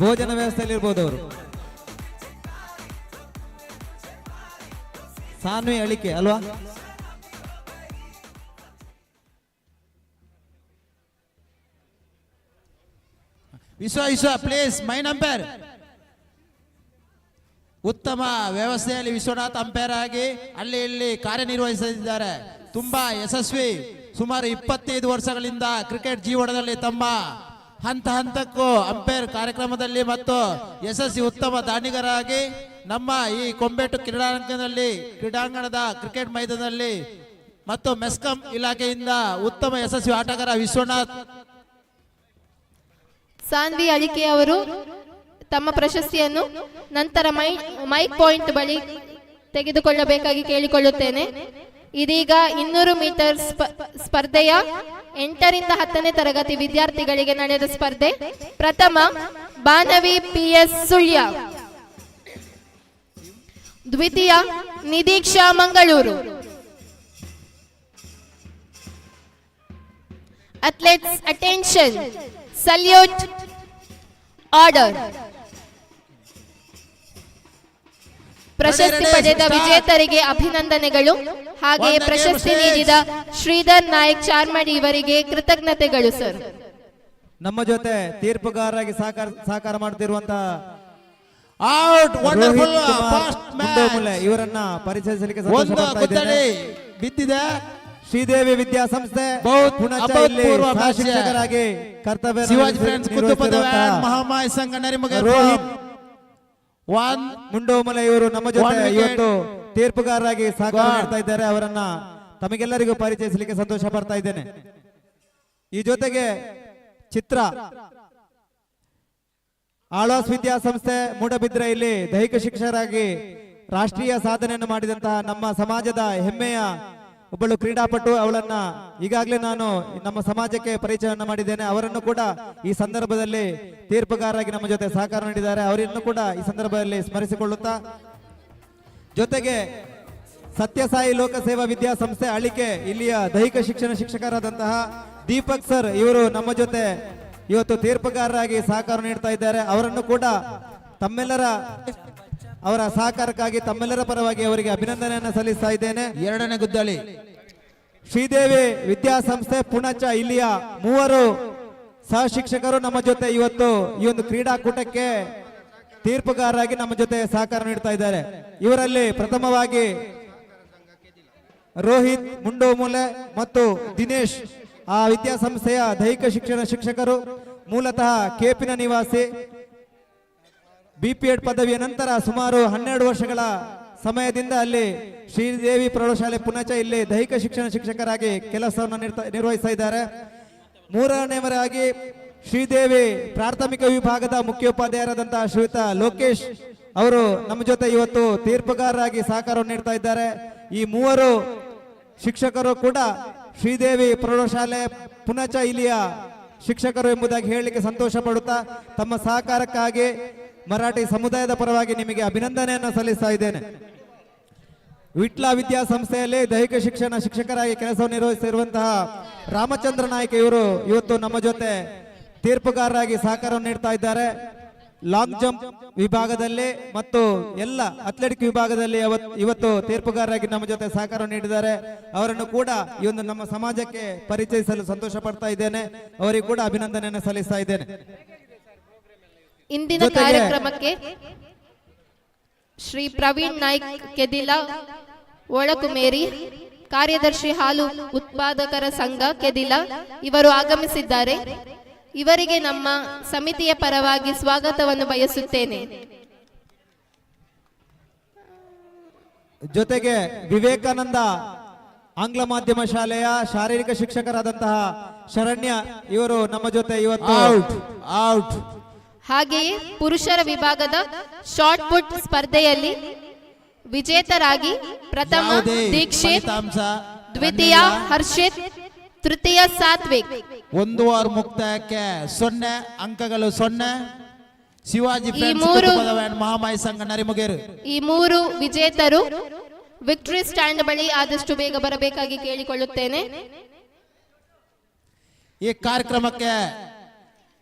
ಭೋಜನ ವ್ಯವಸ್ಥೆಯಲ್ಲಿ ಇರ್ಬೋದು ಅವರು. ಸಾನ್ವಿ ಅಳಿಕೆ ಅಲ್ವಾ? ವಿಶ್ವ ಪ್ಲೀಸ್ ಮೈನ್ ಅಂಪೈರ್. ಉತ್ತಮ ವ್ಯವಸ್ಥೆಯಲ್ಲಿ ವಿಶ್ವನಾಥ್ ಅಂಪೈರ್ ಆಗಿ ಅಲ್ಲಿ ಇಲ್ಲಿ ಕಾರ್ಯನಿರ್ವಹಿಸುತ್ತಿದ್ದಾರೆ. ತುಂಬಾ ಯಶಸ್ವಿ. ಸುಮಾರು 25 ವರ್ಷಗಳಿಂದ ಕ್ರಿಕೆಟ್ ಜೀವನದಲ್ಲಿ ತಮ್ಮ ಹಂತ ಹಂತಕ್ಕೂ ಅಂಪೈರ್ ಕಾರ್ಯಕ್ರಮದಲ್ಲಿ ಮತ್ತು ಯಶಸ್ವಿ ಉತ್ತಮ ದಾಂಡಿಗರಾಗಿ ನಮ್ಮ ಈ ಕೊಂಬೆಟ್ಟು ಕ್ರೀಡಾಂಗಣದ ಕ್ರಿಕೆಟ್ ಮೈದಾನದಲ್ಲಿ ಮತ್ತು ಮೆಸ್ಕಾಂ ಇಲಾಖೆಯಿಂದ ಉತ್ತಮ ಯಶಸ್ವಿ ಆಟಗಾರ ವಿಶ್ವನಾಥ್. ಸಾನ್ವಿ ಅಳಿಕೆ ಅವರು ತಮ್ಮ ಪ್ರಶಸ್ತಿಯನ್ನು ನಂತರ ಮೈಕ್ ಪಾಯಿಂಟ್ ಬಳಿ ತೆಗೆದುಕೊಳ್ಳಬೇಕಾಗಿ ಕೇಳಿಕೊಳ್ಳುತ್ತೇನೆ. ಇದೀಗ 200 ಮೀಟರ್ ಸ್ಪರ್ಧೆಯ 8ರಿಂದ 10ನೇ ತರಗತಿ ವಿದ್ಯಾರ್ಥಿಗಳಿಗೆ ನಡೆದ ಸ್ಪರ್ಧೆ. ಪ್ರಥಮ ಬಾನವಿ ಪಿಎಸ್ ಸುಳ್ಯ, ದ್ವಿತೀಯ Nidiksha Mangaluru. Athletes attention, salute, order. ಪ್ರಶಸ್ತಿ ಪಡೆದ ವಿಜೇತರಿಗೆ ಅಭಿನಂದನೆಗಳು. ಹಾಗೆಯೇ ಪ್ರಶಸ್ತಿ ನೀಡಿದ ಶ್ರೀಧರ್ ನಾಯಕ್ ಚಾರ್ಮಡಿ ಇವರಿಗೆ ಕೃತಜ್ಞತೆಗಳು. ಸರ್, ನಮ್ಮ ಜೊತೆ ತೀರ್ಪುಗಾರರಾಗಿ ಸಹಕಾರ ಮಾಡುತ್ತಿರುವಂತಹ ಇವರನ್ನ ಪರಿಚಯಿಸಲಿಕ್ಕೆ ಬಿದ್ದಿದೆ. ಶ್ರೀದೇವಿ ವಿದ್ಯಾಸಂಸ್ಥೆ ಶಿಕ್ಷಕರಾಗಿ ಕರ್ತವ್ಯ ಮಹಾಮಾಯ ಸಂಘ ಮುಂಡೋಮಲೆ ಇವರು ನಮ್ಮ ಜೊತೆ ಇವತ್ತು ತೀರ್ಪುಗಾರರಾಗಿ ಸಹಕಾರ ಮಾಡ್ತಾ ಇದ್ದಾರೆ. ಅವರನ್ನ ತಮಗೆಲ್ಲರಿಗೂ ಪರಿಚಯಿಸಲಿಕ್ಕೆ ಸಂತೋಷ ಪಡ್ತಾ ಇದ್ದೇನೆ. ಈ ಜೊತೆಗೆ ಚಿತ್ರ ಆಳ್ವಾಸ್ ವಿದ್ಯಾಸಂಸ್ಥೆ ಮೂಡಬಿದ್ರೆ ಇಲ್ಲಿ ದೈಹಿಕ ಶಿಕ್ಷಕರಾಗಿ ರಾಷ್ಟ್ರೀಯ ಸಾಧನೆಯನ್ನು ಮಾಡಿದಂತಹ ನಮ್ಮ ಸಮಾಜದ ಹೆಮ್ಮೆಯ ಒಬ್ಬಳು ಕ್ರೀಡಾಪಟು. ಅವಳನ್ನ ಈಗಾಗಲೇ ನಾನು ನಮ್ಮ ಸಮಾಜಕ್ಕೆ ಪರಿಚಯವನ್ನು ಮಾಡಿದ್ದೇನೆ. ಅವರನ್ನು ಕೂಡ ಈ ಸಂದರ್ಭದಲ್ಲಿ ತೀರ್ಪುಗಾರರಾಗಿ ನಮ್ಮ ಜೊತೆ ಸಹಕಾರ ನೀಡಿದ್ದಾರೆ. ಅವರನ್ನು ಕೂಡ ಈ ಸಂದರ್ಭದಲ್ಲಿ ಸ್ಮರಿಸಿಕೊಳ್ಳುತ್ತಾ, ಜೊತೆಗೆ ಸತ್ಯಸಾಯಿ ಲೋಕಸೇವಾ ವಿದ್ಯಾಸಂಸ್ಥೆ ಅಳಿಕೆ ಇಲ್ಲಿಯ ದೈಹಿಕ ಶಿಕ್ಷಣ ಶಿಕ್ಷಕರಾದಂತಹ ದೀಪಕ್ ಸರ್ ಇವರು ನಮ್ಮ ಜೊತೆ ಇವತ್ತು ತೀರ್ಪುಗಾರರಾಗಿ ಸಹಕಾರ ನೀಡ್ತಾ ಇದ್ದಾರೆ. ಅವರನ್ನು ಕೂಡ ಅವರ ಸಹಕಾರಕ್ಕಾಗಿ ತಮ್ಮೆಲ್ಲರ ಪರವಾಗಿ ಅವರಿಗೆ ಅಭಿನಂದನೆಯನ್ನು ಸಲ್ಲಿಸ್ತಾ ಇದ್ದೇನೆ. ಎರಡನೇ ಗುದ್ದಲಿ ಶ್ರೀದೇವಿ ವಿದ್ಯಾಸಂಸ್ಥೆ ಪುಣಚ ಇಲ್ಲಿಯ 3 ಸಹ ಶಿಕ್ಷಕರು ನಮ್ಮ ಜೊತೆ ಇವತ್ತು ಈ ಒಂದು ಕ್ರೀಡಾಕೂಟಕ್ಕೆ ತೀರ್ಪುಗಾರರಾಗಿ ನಮ್ಮ ಜೊತೆ ಸಹಕಾರ ನೀಡ್ತಾ ಇದ್ದಾರೆ. ಇವರಲ್ಲಿ ಪ್ರಥಮವಾಗಿ ರೋಹಿತ್ ಮುಂಡೋಮೂಲೆ ಮತ್ತು ದಿನೇಶ್ ಆ ವಿದ್ಯಾಸಂಸ್ಥೆಯ ದೈಹಿಕ ಶಿಕ್ಷಣ ಶಿಕ್ಷಕರು, ಮೂಲತಃ ಕೇಪಿನ ನಿವಾಸಿ. BPEd ಪದವಿಯ ನಂತರ ಸುಮಾರು 12 ವರ್ಷಗಳ ಸಮಯದಿಂದ ಅಲ್ಲಿ ಶ್ರೀದೇವಿ ಪ್ರೌಢಶಾಲೆ ಪುಣಚ ಇಲ್ಲಿ ದೈಹಿಕ ಶಿಕ್ಷಣ ಶಿಕ್ಷಕರಾಗಿ ಕೆಲಸವನ್ನು ನಿರ್ವಹಿಸ್ತಾ ಇದ್ದಾರೆ. ಮೂರನೆಯವರಾಗಿ ಶ್ರೀದೇವಿ ಪ್ರಾಥಮಿಕ ವಿಭಾಗದ ಮುಖ್ಯೋಪಾಧ್ಯಾಯರಾದಂತಹ ಶ್ರೀಯುತ ಲೋಕೇಶ್ ಅವರು ನಮ್ಮ ಜೊತೆ ಇವತ್ತು ತೀರ್ಪುಗಾರರಾಗಿ ಸಹಕಾರವನ್ನು ನೀಡ್ತಾ ಇದ್ದಾರೆ. ಈ 3 ಶಿಕ್ಷಕರು ಕೂಡ ಶ್ರೀದೇವಿ ಪ್ರೌಢಶಾಲೆ ಪುಣಚ ಇಲ್ಲಿಯ ಶಿಕ್ಷಕರು ಎಂಬುದಾಗಿ ಹೇಳಲಿಕ್ಕೆ ಸಂತೋಷ ಪಡುತ್ತಾ ತಮ್ಮ ಸಹಕಾರಕ್ಕಾಗಿ ಮರಾಠಿ ಸಮುದಾಯದ ಪರವಾಗಿ ನಿಮಗೆ ಅಭಿನಂದನೆಯನ್ನು ಸಲ್ಲಿಸ್ತಾ ಇದ್ದೇನೆ. ವಿಟ್ಲ ವಿದ್ಯಾಸಂಸ್ಥೆಯಲ್ಲಿ ದೈಹಿಕ ಶಿಕ್ಷಣ ಶಿಕ್ಷಕರಾಗಿ ಕೆಲಸವನ್ನು ನಿರ್ವಹಿಸಿರುವಂತಹ ರಾಮಚಂದ್ರ ನಾಯ್ಕ ಇವರು ಇವತ್ತು ನಮ್ಮ ಜೊತೆ ತೀರ್ಪುಗಾರರಾಗಿ ಸಹಕಾರವನ್ನು ನೀಡ್ತಾ ಇದ್ದಾರೆ. ಲಾಂಗ್ ಜಂಪ್ ವಿಭಾಗದಲ್ಲಿ ಮತ್ತು ಎಲ್ಲ ಅಥ್ಲೆಟಿಕ್ ವಿಭಾಗದಲ್ಲಿ ಇವತ್ತು ತೀರ್ಪುಗಾರರಾಗಿ ನಮ್ಮ ಜೊತೆ ಸಹಕಾರ ನೀಡಿದ್ದಾರೆ. ಅವರನ್ನು ಕೂಡ ಈ ಒಂದು ನಮ್ಮ ಸಮಾಜಕ್ಕೆ ಪರಿಚಯಿಸಲು ಸಂತೋಷ ಪಡ್ತಾ ಇದ್ದೇನೆ. ಅವರಿಗೆ ಕೂಡ ಅಭಿನಂದನೆಯನ್ನು ಸಲ್ಲಿಸ್ತಾ ಇದ್ದೇನೆ. ಇಂದಿನ ಕಾರ್ಯಕ್ರಮಕ್ಕೆ ಶ್ರೀ ಪ್ರವೀಣ್ ನಾಯ್ಕ್ ಕೆದಿಲ ಒಳಕುಮೇರಿ, ಕಾರ್ಯದರ್ಶಿ ಹಾಲು ಉತ್ಪಾದಕರ ಸಂಘ ಕೆದಿಲ ಇವರು ಆಗಮಿಸಿದ್ದಾರೆ. ಇವರಿಗೆ ನಮ್ಮ ಸಮಿತಿಯ ಪರವಾಗಿ ಸ್ವಾಗತವನ್ನು ಬಯಸುತ್ತೇನೆ. ಜೊತೆಗೆ ವಿವೇಕಾನಂದ ಆಂಗ್ಲ ಮಾಧ್ಯಮ ಶಾಲೆಯ ಶಾರೀರಿಕ ಶಿಕ್ಷಕರಾದಂತಹ ಶರಣ್ಯ ಇವರು ನಮ್ಮ ಜೊತೆ ಇವತ್ತು ಔಟ್. ಹಾಗೆಯೇ ಪುರುಷರ ವಿಭಾಗದ ಶಾರ್ಟ್ ಪುಟ್ ಸ್ಪರ್ಧೆಯಲ್ಲಿ ವಿಜೇತರಾಗಿ ಪ್ರಥಮ ದೀಕ್ಷಿತ್, ದ್ವಿತೀಯ ಹರ್ಷಿತ್, ತೃತೀಯ ಸಾತ್ವಿಕ್. 1 ವಾರ ಮುಕ್ತಾಯಕ್ಕೆ 0 ಅಂಕಗಳು 0. ಶಿವಾಜಿ ಮಹಾಮಾಯಿ ಸಂಘ ನರಿಮುಗೇರು. ಈ 3 ವಿಜೇತರು ವಿಕ್ಟರಿ ಸ್ಟ್ಯಾಂಡ್ ಬಳಿ ಆದಷ್ಟು ಬೇಗ ಬರಬೇಕಾಗಿ ಕೇಳಿಕೊಳ್ಳುತ್ತೇನೆ. ಈ ಕಾರ್ಯಕ್ರಮಕ್ಕೆ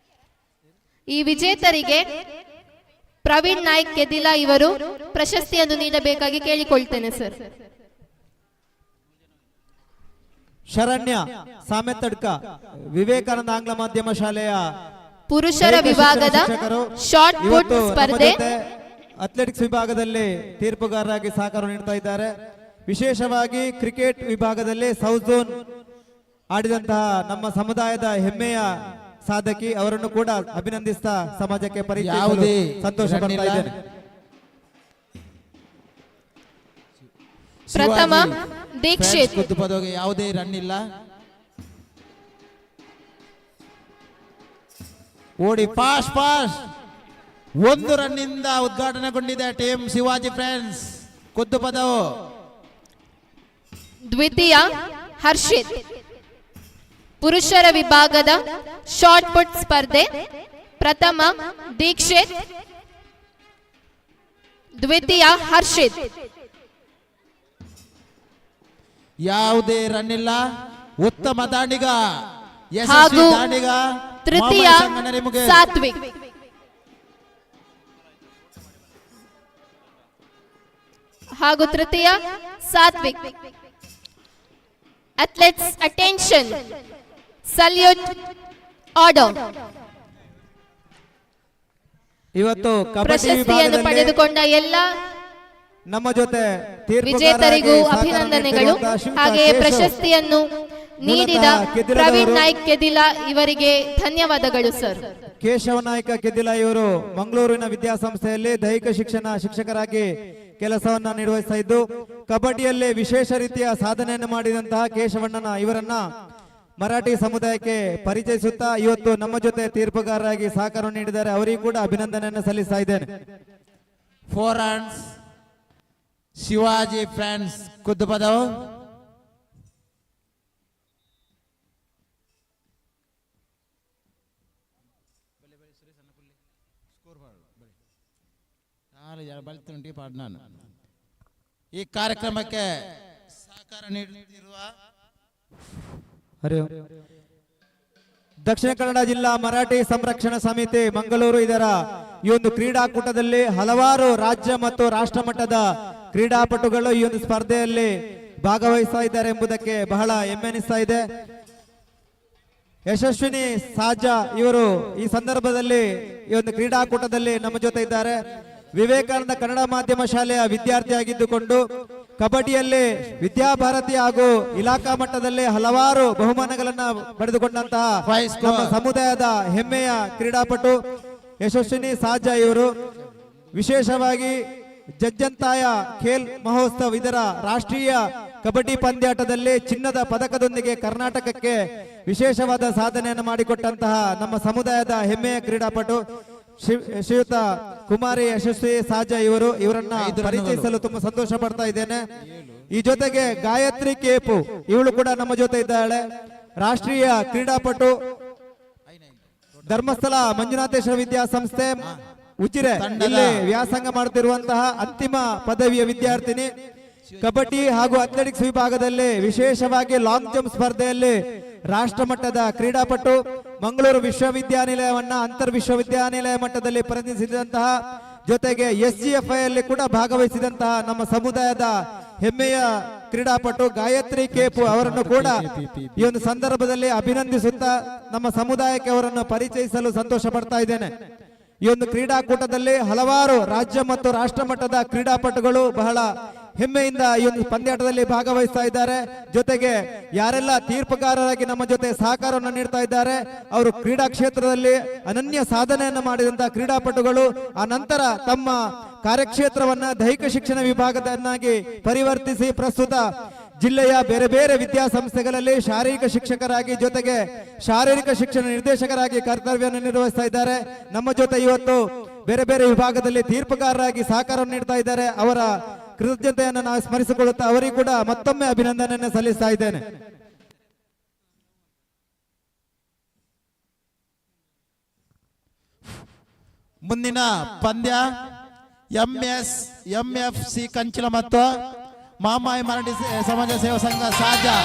ಈ ವಿಜೇತರಿಗೆ ಪ್ರವೀಣ್ ನಾಯ್ಕ್ ಕೆದಿಲ ಇವರು ಪ್ರಶಸ್ತಿಯನ್ನು ನೀಡಬೇಕಾಗಿ ಕೇಳಿಕೊಳ್ತೇನೆ ಸರ್. ಶರಣ್ಯ ಸಾಮೆತ್ತಡ್ಕ ವಿವೇಕಾನಂದ ಆಂಗ್ಲ ಮಾಧ್ಯಮ ಶಾಲೆಯ ಪುರುಷರ ವಿಭಾಗದ ಶಾರ್ಟ್ ಪುಟ್ ಸ್ಪರ್ಧೆ ಅಥ್ಲೆಟಿಕ್ಸ್ ವಿಭಾಗದಲ್ಲಿ ತೀರ್ಪುಗಾರರಾಗಿ ಸಹಕಾರ ನೀಡ್ತಾ ಇದ್ದಾರೆ. ವಿಶೇಷವಾಗಿ ಕ್ರಿಕೆಟ್ ವಿಭಾಗದಲ್ಲಿ ಸೌತ್ ಝೋನ್ ಆಡಿದಂತಹ ನಮ್ಮ ಸಮುದಾಯದ ಹೆಮ್ಮೆಯ ಸಾಧಕಿ ಅವರನ್ನು ಕೂಡ ಅಭಿನಂದಿಸ್ತಾ ಸಮಾಜಕ್ಕೆ ಪರಿಚಯಿಸಲು ಸಂತೋಷ ಪಡ್ತಾ ಇದ್ದೇನೆ. ಪ್ರಥಮ ದೀಕ್ಷಿತ್. ಕುತ್ತುಪದೋಗೆ ಯಾವುದೇ ರನ್ ಇಲ್ಲ. ಓಡಿ ಫಾಸ್ಟ್ 1 ರನ್ನಿಂದ ಉದ್ಘಾಟನೆಗೊಂಡಿದೆ ಟೀಮ್ ಶಿವಾಜಿ ಫ್ರೆಂಡ್ಸ್ ಕುತ್ತುಪದವು. ದ್ವಿತೀಯ ಹರ್ಷಿತ್. ಪುರುಷರ ವಿಭಾಗದ ಶಾರ್ಟ್ ಪುಟ್ ಸ್ಪರ್ಧೆ ಪ್ರಥಮ ದೀಕ್ಷಿತ್, ದ್ವಿತೀಯ ಹರ್ಷಿತ್. ಯಾವುದೇ ರನ್ ಇಲ್ಲ. ಉತ್ತಮ ದಾಂಡಿಗ ಹಾಗೂ ತೃತೀಯ ಸಾತ್ವಿಕ್. ಹಾಗೂ ತೃತೀಯ Satvik. Athletes attention, salute order. ಇವತ್ತು ಪ್ರಶಸ್ತಿಯನ್ನು ಪಡೆದುಕೊಂಡ ಎಲ್ಲ ನಮ್ಮ ಜೊತೆ ವಿಜೇತರಿಗೂ ಅಭಿನಂದನೆಗಳು. ಹಾಗೆಯೇ ಪ್ರಶಸ್ತಿಯನ್ನು ನೀಡಿದ ಪ್ರವೀಣ್ ನಾಯ್ಕ್ ಕೆದಿಲ ಇವರಿಗೆ ಧನ್ಯವಾದಗಳು ಸರ್. ಕೇಶವ ನಾಯ್ಕ ಕೆದಿಲ ಇವರು ಮಂಗಳೂರಿನ ವಿದ್ಯಾಸಂಸ್ಥೆಯಲ್ಲಿ ದೈಹಿಕ ಶಿಕ್ಷಣ ಶಿಕ್ಷಕರಾಗಿ ಕೆಲಸವನ್ನ ನಿರ್ವಹಿಸ್ತಾ ಇದ್ದು, ಕಬಡ್ಡಿಯಲ್ಲಿ ವಿಶೇಷ ರೀತಿಯ ಸಾಧನೆಯನ್ನು ಮಾಡಿದಂತಹ ಕೇಶವಣ್ಣನ ಇವರನ್ನ ಮರಾಠಿ ಸಮುದಾಯಕ್ಕೆ ಪರಿಚಯಿಸುತ್ತಾ ಇವತ್ತು ನಮ್ಮ ಜೊತೆ ತೀರ್ಪುಗಾರರಾಗಿ ಸಹಕಾರ ನೀಡಿದ್ದಾರೆ. ಅವರಿಗೂ ಕೂಡ ಅಭಿನಂದನೆಯನ್ನು ಸಲ್ಲಿಸ್ತಾ ಇದ್ದೇನೆ. 4 runs ಶಿವಾಜಿ ಫ್ರೆಂಡ್ಸ್ ಕುದ್ದುಪದವು. ಈ ಕಾರ್ಯಕ್ರಮಕ್ಕೆ ಸಹಕಾರ ನೀಡುತ್ತಿರುವ ದಕ್ಷಿಣ ಕನ್ನಡ ಜಿಲ್ಲಾ ಮರಾಠಿ ಸಂರಕ್ಷಣಾ ಸಮಿತಿ ಮಂಗಳೂರು ಇದರ ಈ ಒಂದು ಕ್ರೀಡಾಕೂಟದಲ್ಲಿ ಹಲವಾರು ರಾಜ್ಯ ಮತ್ತು ರಾಷ್ಟ್ರ ಮಟ್ಟದ ಕ್ರೀಡಾಪಟುಗಳು ಈ ಒಂದು ಸ್ಪರ್ಧೆಯಲ್ಲಿ ಭಾಗವಹಿಸ್ತಾ ಇದ್ದಾರೆ ಎಂಬುದಕ್ಕೆ ಬಹಳ ಹೆಮ್ಮೆ ಅನಿಸ್ತಾ ಇದೆ. ಯಶಸ್ವಿನಿ ಸಾಜಾ ಇವರು ಈ ಸಂದರ್ಭದಲ್ಲಿ ಈ ಒಂದು ಕ್ರೀಡಾಕೂಟದಲ್ಲಿ ನಮ್ಮ ಜೊತೆ ಇದ್ದಾರೆ. ವಿವೇಕಾನಂದ ಕನ್ನಡ ಮಾಧ್ಯಮ ಶಾಲೆಯ ವಿದ್ಯಾರ್ಥಿಯಾಗಿದ್ದುಕೊಂಡು ಕಬಡ್ಡಿಯಲ್ಲಿ ವಿದ್ಯಾಭಾರತಿ ಹಾಗೂ ಇಲಾಖಾ ಮಟ್ಟದಲ್ಲಿ ಹಲವಾರು ಬಹುಮಾನಗಳನ್ನ ಪಡೆದುಕೊಂಡಂತಹ ನಮ್ಮ ಸಮುದಾಯದ ಹೆಮ್ಮೆಯ ಕ್ರೀಡಾಪಟು ಯಶಸ್ವಿನಿ ಸಾಜಾ ಇವರು ವಿಶೇಷವಾಗಿ ಜಜ್ಜಂತಾಯ ಖೇಲ್ ಮಹೋತ್ಸವ್ ಇದರ ರಾಷ್ಟ್ರೀಯ ಕಬಡ್ಡಿ ಪಂದ್ಯಾಟದಲ್ಲಿ ಚಿನ್ನದ ಪದಕದೊಂದಿಗೆ ಕರ್ನಾಟಕಕ್ಕೆ ವಿಶೇಷವಾದ ಸಾಧನೆಯನ್ನು ಮಾಡಿಕೊಟ್ಟಂತಹ ನಮ್ಮ ಸಮುದಾಯದ ಹೆಮ್ಮೆಯ ಕ್ರೀಡಾಪಟು ಶ್ರೀಯುತ ಕುಮಾರಿ ಯಶಸ್ವಿ ಸಾಜಾ ಇವರನ್ನ ಪರಿಚಯಿಸಲು ತುಂಬಾ ಸಂತೋಷ ಪಡ್ತಾ ಇದ್ದೇನೆ. ಈ ಜೊತೆಗೆ ಗಾಯತ್ರಿ ಕೇಪು ಇವಳು ಕೂಡ ನಮ್ಮ ಜೊತೆ ಇದ್ದಾಳೆ. ರಾಷ್ಟ್ರೀಯ ಕ್ರೀಡಾಪಟು, ಧರ್ಮಸ್ಥಳ ಮಂಜುನಾಥೇಶ್ವರ ವಿದ್ಯಾಸಂಸ್ಥೆ ಉಜಿರೆ ಇಲ್ಲಿ ವ್ಯಾಸಂಗ ಮಾಡುತ್ತಿರುವಂತಹ ಅಂತಿಮ ಪದವಿಯ ವಿದ್ಯಾರ್ಥಿನಿ. ಕಬಡ್ಡಿ ಹಾಗೂ ಅಥ್ಲೆಟಿಕ್ಸ್ ವಿಭಾಗದಲ್ಲಿ ವಿಶೇಷವಾಗಿ ಲಾಂಗ್ ಜಂಪ್ ಸ್ಪರ್ಧೆಯಲ್ಲಿ ರಾಷ್ಟ್ರ ಮಟ್ಟದ ಕ್ರೀಡಾಪಟು, ಮಂಗಳೂರು ವಿಶ್ವವಿದ್ಯಾನಿಲಯವನ್ನ ಅಂತರ್ ವಿಶ್ವವಿದ್ಯಾನಿಲಯ ಮಟ್ಟದಲ್ಲಿ ಪ್ರತಿನಿಧಿಸಿದಂತಹ, ಜೊತೆಗೆ SGFI ಅಲ್ಲಿ ಕೂಡ ಭಾಗವಹಿಸಿದಂತಹ ನಮ್ಮ ಸಮುದಾಯದ ಹೆಮ್ಮೆಯ ಕ್ರೀಡಾಪಟು ಗಾಯತ್ರಿ ಕೇಪು ಅವರನ್ನು ಕೂಡ ಈ ಒಂದು ಸಂದರ್ಭದಲ್ಲಿ ಅಭಿನಂದಿಸುತ್ತಾ ನಮ್ಮ ಸಮುದಾಯಕ್ಕೆ ಅವರನ್ನು ಪರಿಚಯಿಸಲು ಸಂತೋಷ ಪಡ್ತಾ ಇದ್ದೇನೆ. ಈ ಒಂದು ಕ್ರೀಡಾಕೂಟದಲ್ಲಿ ಹಲವಾರು ರಾಜ್ಯ ಮತ್ತು ರಾಷ್ಟ್ರ ಮಟ್ಟದ ಕ್ರೀಡಾಪಟುಗಳು ಬಹಳ ಹೆಮ್ಮೆಯಿಂದ ಈ ಒಂದು ಪಂದ್ಯಾಟದಲ್ಲಿ ಭಾಗವಹಿಸ್ತಾ ಇದ್ದಾರೆ. ಜೊತೆಗೆ ಯಾರೆಲ್ಲ ತೀರ್ಪುಗಾರರಾಗಿ ನಮ್ಮ ಜೊತೆ ಸಹಕಾರವನ್ನು ನೀಡ್ತಾ ಇದ್ದಾರೆ, ಅವರು ಕ್ರೀಡಾ ಕ್ಷೇತ್ರದಲ್ಲಿ ಅನನ್ಯ ಸಾಧನೆಯನ್ನು ಮಾಡಿದಂತಹ ಕ್ರೀಡಾಪಟುಗಳು ಆ ನಂತರ ತಮ್ಮ ಕಾರ್ಯಕ್ಷೇತ್ರವನ್ನ ದೈಹಿಕ ಶಿಕ್ಷಣ ವಿಭಾಗದನ್ನಾಗಿ ಪರಿವರ್ತಿಸಿ ಪ್ರಸ್ತುತ ಜಿಲ್ಲೆಯ ಬೇರೆ ಬೇರೆ ವಿದ್ಯಾಸಂಸ್ಥೆಗಳಲ್ಲಿ ಶಾರೀರಿಕ ಶಿಕ್ಷಕರಾಗಿ, ಜೊತೆಗೆ ಶಾರೀರಿಕ ಶಿಕ್ಷಣ ನಿರ್ದೇಶಕರಾಗಿ ಕರ್ತವ್ಯವನ್ನು ನಿರ್ವಹಿಸ್ತಾ ಇದ್ದಾರೆ. ನಮ್ಮ ಜೊತೆ ಇವತ್ತು ಬೇರೆ ಬೇರೆ ವಿಭಾಗದಲ್ಲಿ ತೀರ್ಪುಗಾರರಾಗಿ ಸಹಕಾರವನ್ನು ನೀಡ್ತಾ ಇದ್ದಾರೆ. ಅವರ ಕೃತಜ್ಞತೆಯನ್ನು ನಾವು ಸ್ಮರಿಸಿಕೊಳ್ಳುತ್ತಾ ಅವರಿಗೂ ಕೂಡ ಮತ್ತೊಮ್ಮೆ ಅಭಿನಂದನೆಯನ್ನು ಸಲ್ಲಿಸ್ತಾ ಇದ್ದೇನೆ. ಮುಂದಿನ ಪಂದ್ಯ MFC ಕಂಚಿಲ ಮತ್ತು ಮಾಮಾಯಿ ಮರಾಠಿ ಸಮಾಜ ಸೇವಾ ಸಂಘ ಸಾಜಾ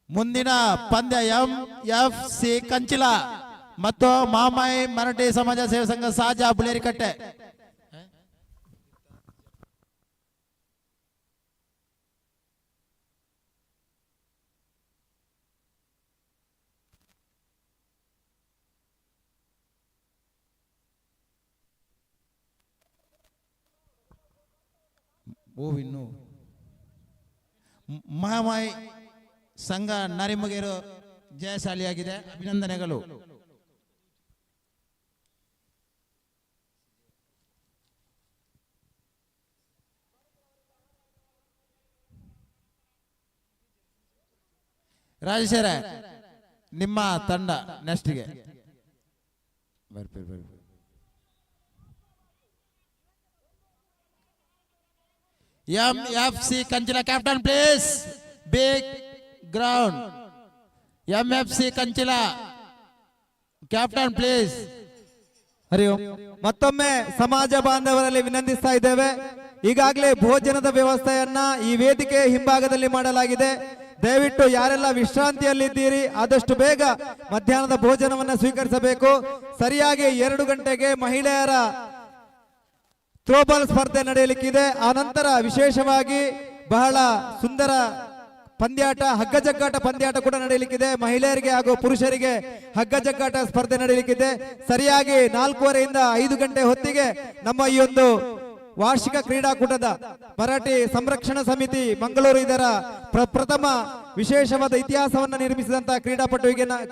ಮುಂದಿನ ಪಂದ್ಯ MFC ಕಂಚಿಲ ಮತ್ತು ಮಾಮಾಯಿ ಮರಾಠಿ ಸಮಾಜ ಸೇವಾ ಸಂಘ ಸಾಜಾ ಬುಳೇರಿಕಟ್ಟೆ. ಇನ್ನು ಮಹಾಮಾಯಿ ಸಂಘ ನರಿಮುಗೇರು ಜಯಶಾಲಿಯಾಗಿದೆ, ಅಭಿನಂದನೆಗಳು. ರಾಜೇಶ್ವರ ನಿಮ್ಮ ತಂಡ ನೆಕ್ಸ್ಟ್ಗೆ ಬರ್ರಿ. MFC Kanchila captain please big ground. MFC Kanchila captain please. Hari Om. ಮತ್ತೊಮ್ಮೆ ಸಮಾಜ ಬಾಂಧವರಲ್ಲಿ ವಿನಂತಿಸ್ತಾ ಇದ್ದೇವೆ, ಈಗಾಗಲೇ ಭೋಜನದ ವ್ಯವಸ್ಥೆಯನ್ನ ಈ ವೇದಿಕೆ ಹಿಂಭಾಗದಲ್ಲಿ ಮಾಡಲಾಗಿದೆ. ದಯವಿಟ್ಟು ಯಾರೆಲ್ಲ ವಿಶ್ರಾಂತಿಯಲ್ಲಿದ್ದೀರಿ ಆದಷ್ಟು ಬೇಗ ಮಧ್ಯಾಹ್ನದ ಭೋಜನವನ್ನು ಸ್ವೀಕರಿಸಬೇಕು. ಸರಿಯಾಗಿ 2 ಗಂಟೆಗೆ ಮಹಿಳೆಯರ ಥ್ರೋಬಾಲ್ ಸ್ಪರ್ಧೆ ನಡೆಯಲಿಕ್ಕಿದೆ. ಆ ನಂತರ ವಿಶೇಷವಾಗಿ ಬಹಳ ಸುಂದರ ಪಂದ್ಯಾಟ, ಹಗ್ಗ ಜಗ್ಗಾಟ ಪಂದ್ಯಾಟ ಕೂಡ ನಡೆಯಲಿಕ್ಕಿದೆ. ಮಹಿಳೆಯರಿಗೆ ಹಾಗೂ ಪುರುಷರಿಗೆ ಹಗ್ಗ ಜಗ್ಗಾಟ ಸ್ಪರ್ಧೆ ನಡೆಯಲಿಕ್ಕಿದೆ. ಸರಿಯಾಗಿ 4:15 5 ಗಂಟೆ ಹೊತ್ತಿಗೆ ನಮ್ಮ ಈ ಒಂದು ವಾರ್ಷಿಕ ಕ್ರೀಡಾಕೂಟದ ಮರಾಠಿ ಸಂರಕ್ಷಣಾ ಸಮಿತಿ ಮಂಗಳೂರು ಇದರ ಪ್ರಥಮ ವಿಶೇಷವಾದ ಇತಿಹಾಸವನ್ನು ನಿರ್ಮಿಸಿದಂತಹ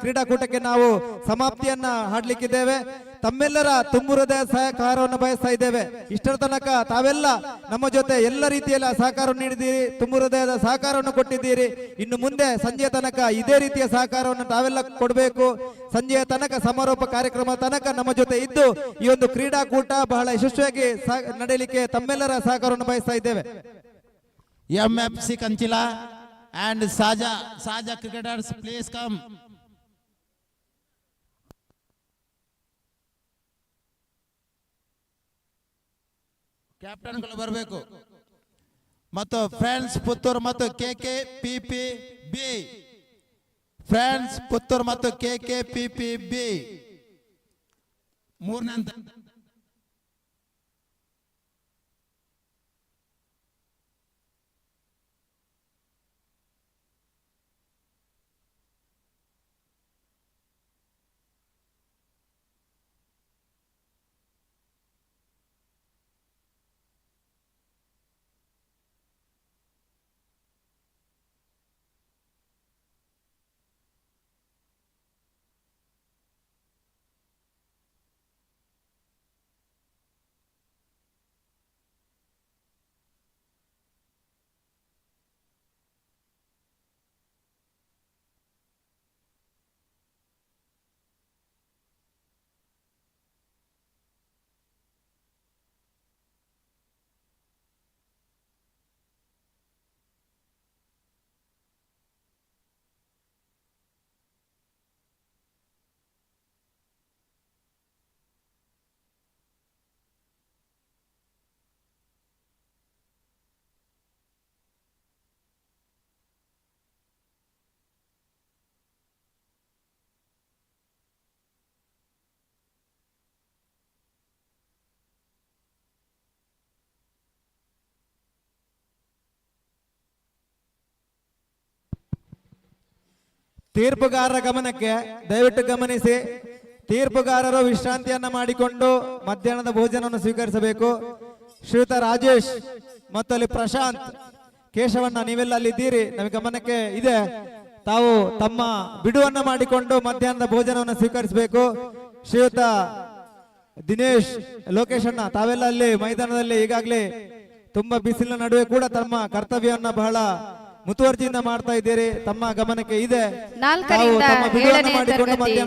ಕ್ರೀಡಾಕೂಟಕ್ಕೆ ನಾವು ಸಮಾಪ್ತಿಯನ್ನ ಹಾಡ್ಲಿಕ್ಕಿದ್ದೇವೆ. ತಮ್ಮೆಲ್ಲರ ತುಂಬು ಹೃದಯ ಸಹಕಾರವನ್ನು ಬಯಸ್ತಾ ಇದ್ದೇವೆ. ಇಷ್ಟರ ತನಕ ತಾವೆಲ್ಲ ನಮ್ಮ ಜೊತೆ ಎಲ್ಲ ರೀತಿಯಲ್ಲಿ ಸಹಕಾರವನ್ನು ನೀಡಿದ್ದೀರಿ, ತುಂಬು ಹೃದಯದ ಸಹಕಾರವನ್ನು ಕೊಟ್ಟಿದ್ದೀರಿ. ಇನ್ನು ಮುಂದೆ ಸಂಜೆಯ ತನಕ ಇದೇ ರೀತಿಯ ಸಹಕಾರವನ್ನು ತಾವೆಲ್ಲ ಕೊಡಬೇಕು. ಸಂಜೆಯ ತನಕ ಸಮಾರೋಪ ಕಾರ್ಯಕ್ರಮ ತನಕ ನಮ್ಮ ಜೊತೆ ಇದ್ದು ಈ ಒಂದು ಕ್ರೀಡಾಕೂಟ ಬಹಳ ಯಶಸ್ವಿಯಾಗಿ ನಡೆಯಲಿಕ್ಕೆ ತಮ್ಮೆಲ್ಲರ ಸಹಕಾರವನ್ನು ಬಯಸ್ತಾ ಇದ್ದೇವೆ. MFC ಕಂಚಿಲ and Saja cricketers please come. ಕ್ಯಾಪ್ಟನ್ಗಳು ಬರಬೇಕು. ಮತ್ತು ಫ್ರೆಂಡ್ಸ್ ಪುತ್ತೂರು ಮತ್ತು KKPPB, ಫ್ರೆಂಡ್ಸ್ ಪುತ್ತೂರು ಮತ್ತು KKPPB ಮೂರನೇ ಹಂತ. ತೀರ್ಪುಗಾರರ ಗಮನಕ್ಕೆ ದಯವಿಟ್ಟು ಗಮನಿಸಿ. ತೀರ್ಪುಗಾರರು ವಿಶ್ರಾಂತಿಯನ್ನ ಮಾಡಿಕೊಂಡು ಮಧ್ಯಾಹ್ನದ ಭೋಜನವನ್ನು ಸ್ವೀಕರಿಸಬೇಕು. ಶ್ರೀಯುತ ರಾಜೇಶ್ ಮತ್ತು ಅಲ್ಲಿ ಪ್ರಶಾಂತ್, ಕೇಶವಣ್ಣ, ನೀವೆಲ್ಲ ಅಲ್ಲಿದ್ದೀರಿ, ನಮಗೆ ಗಮನಕ್ಕೆ ಇದೆ. ತಾವು ತಮ್ಮ ಬಿಡುವನ್ನ ಮಾಡಿಕೊಂಡು ಮಧ್ಯಾಹ್ನದ ಭೋಜನವನ್ನು ಸ್ವೀಕರಿಸಬೇಕು. ಶ್ರೀಯುತ ದಿನೇಶ್, ಲೋಕೇಶ್ ಅಣ್ಣ, ತಾವೆಲ್ಲ ಅಲ್ಲಿ ಮೈದಾನದಲ್ಲಿ ಈಗಾಗಲೇ ತುಂಬಾ ಬಿಸಿಲಿನ ನಡುವೆ ಕೂಡ ತಮ್ಮ ಕರ್ತವ್ಯವನ್ನ ಬಹಳ ಮುತುವರ್ಜಿಯಿಂದ ಮಾಡ್ತಾ ಇದ್ದೀರಿ, ತಮ್ಮ ಗಮನಕ್ಕೆ ಇದೆ. 4ರಿಂದ 7ನೇ ತರಗತಿ ಮಕ್ಕಳ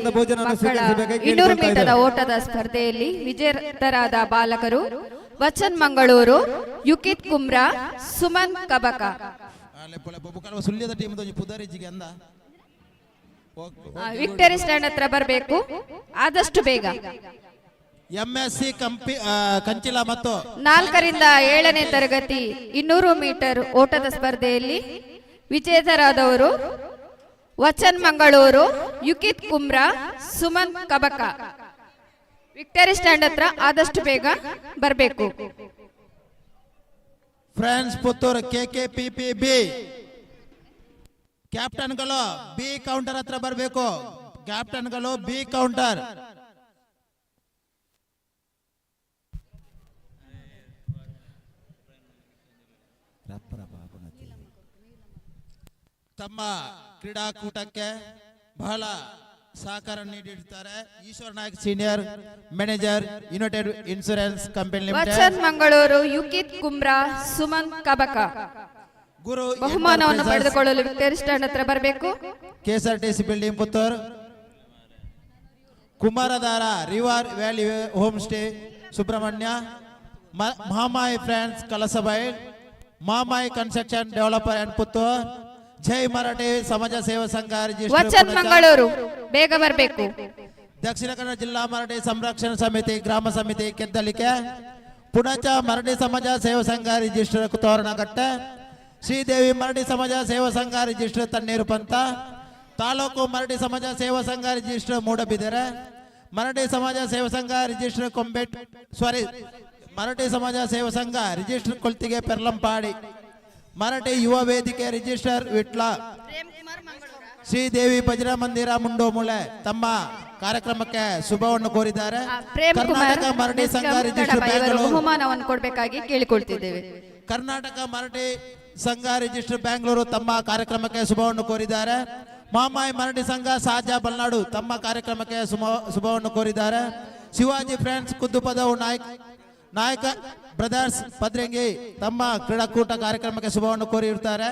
200 ಮೀಟರ್ ಓಟದ ಸ್ಪರ್ಧೆಯಲ್ಲಿ ವಿಜೇತರಾದ ಬಾಲಕರು ವಚನ್ ಮಂಗಳೂರು, ಯುಕಿತ್ ಕುಮ್ರಾ, ಸುಮನ್ ಕಬಕ. ವಿಕ್ಟರಿ ಸ್ಟ್ಯಾಂಡ್ ಹತ್ರ ಬರಬೇಕು ಆದಷ್ಟು ಬೇಗ. MSC ಕಂಚಿಲ ಮತ್ತು 4ರಿಂದ 7ನೇ ತರಗತಿ 200 ಮೀಟರ್ ಓಟದ ಸ್ಪರ್ಧೆಯಲ್ಲಿ ವಿಜೇತರಾದವರು ವಚನ್ ಮಂಗಳೂರು, ಯುಕಿತ್ ಕುಮ್ರಾ, ಸುಮನ್ ಕಬಕ. ವಿಕ್ಟರಿ ಸ್ಟ್ಯಾಂಡ್ ಹತ್ರ ಆದಷ್ಟು ಬೇಗ ಬರಬೇಕು. ಫ್ರೆಂಡ್ಸ್ ಪುತ್ತೂರು KKPPB ಕ್ಯಾಪ್ಟನ್ಗಳು ಬಿ ಕೌಂಟರ್ ಹತ್ರ ಬರಬೇಕು. ಕ್ಯಾಪ್ಟನ್ಗಳು ಬಿ ಕೌಂಟರ್. ತಮ್ಮ ಕ್ರೀಡಾಕೂಟಕ್ಕೆ ಬಹಳ ಸಹಕಾರ ನೀಡಿರ್ತಾರೆ Eshwar Naik, senior manager, united insurance company limited. Vachan Mangaluru, Yukith Kumra, Suman Kabaka. ಗುರು ಬಹುಮಾನವನ್ನು ಪಡೆದುಕೊಳ್ಳಲು ವಿಕ್ಟರಿ ಸ್ಟ್ಯಾಂಡ್ ಹತ್ರ ಬರಬೇಕು. KSRTC building Puttur. Kumaradhara river valley home stay Subrahmanya. Mahamayi friends Kalasabail, Mahamayi construction developer and Puttur. ಜೈ ಮರಾಠಿ ಸಮಾಜ ಸೇವಾ ಸಂಘ ವಚನ್ ಮಂಗಳೂರು, ಬೇಗ ಬರಬೇಕು. ದಕ್ಷಿಣ ಕನ್ನಡ ಜಿಲ್ಲಾ ಮರಾಠಿ ಸಂರಕ್ಷಣಾ ಸಮಿತಿ ಗ್ರಾಮ ಸಮಿತಿ ಕೆದ್ದಲಿಕೆ. ಪುಣಚ ಮರಾಠಿ ಸಮಾಜ ಸೇವಾ ಸಂಘ ರಿಜಿಸ್ಟರ್ ತೋರಣಗಟ್ಟೆ. ಶ್ರೀದೇವಿ ಮರಾಠಿ ಸಮಾಜ ಸೇವಾ ಸಂಘ ರಿಜಿಸ್ಟರ್ ತಣ್ಣೀರು ಪಂತ. ತಾಲೂಕು ಮರಾಠಿ ಸಮಾಜ ಸೇವಾ ಸಂಘ ರಿಜಿಸ್ಟರ್ ಮೂಡಬಿದರೆ. ಮರಾಠಿ ಸಮಾಜ ಸೇವಾ ಸಂಘ ರಿಜಿಸ್ಟರ್ ಮರಾಠಿ ಸಮಾಜ ಸೇವಾ ಸಂಘ ರಿಜಿಸ್ಟರ್ ಕೊಳ್ತಿಗೆ ಪೆರ್ಲಂಪಾಡಿ. ಮರಾಠಿ ಯುವ ವೇದಿಕೆ ರಿಜಿಸ್ಟರ್ ವಿಟ್ಲ. ಶ್ರೀದೇವಿ ಭಜನಾ ಮಂದಿರ ಮುಂಡೋಮೂಲೆ ತಮ್ಮ ಕಾರ್ಯಕ್ರಮಕ್ಕೆ ಶುಭವನ್ನು ಕೋರಿದ್ದಾರೆ. ಕರ್ನಾಟಕ ಮರಾಠಿ ಸಂಘ ರಿಜಿಸ್ಟರ್ ಬೆಂಗಳೂರು ಬಹುಮಾನವನ್ನು ಕೊಡಬೇಕಾಗಿ ಕೇಳಿಕೊಳ್ತಿದ್ದೇವೆ. ಕರ್ನಾಟಕ ಮರಾಠಿ ಸಂಘ ರಿಜಿಸ್ಟರ್ ಬೆಂಗಳೂರು ತಮ್ಮ ಕಾರ್ಯಕ್ರಮಕ್ಕೆ ಶುಭವನ್ನು ಕೋರಿದ್ದಾರೆ. ಮಹಾಮಾಯಿ ಮರಾಠಿ ಸಂಘ ಸಾಜಾ ಬಲ್ನಾಡು ತಮ್ಮ ಕಾರ್ಯಕ್ರಮಕ್ಕೆ ಶುಭವನ್ನು ಕೋರಿದ್ದಾರೆ. ಶಿವಾಜಿ ಫ್ರೆಂಡ್ಸ್ ಕುದ್ದುಪದವು ನಾಯಕ ಬ್ರದರ್ಸ್ ಪದ್ರಂಗಿ ತಮ್ಮ ಕ್ರೀಡಾಕೂಟ ಕಾರ್ಯಕ್ರಮಕ್ಕೆ ಶುಭವನ್ನು ಕೋರಿರುತ್ತಾರೆ.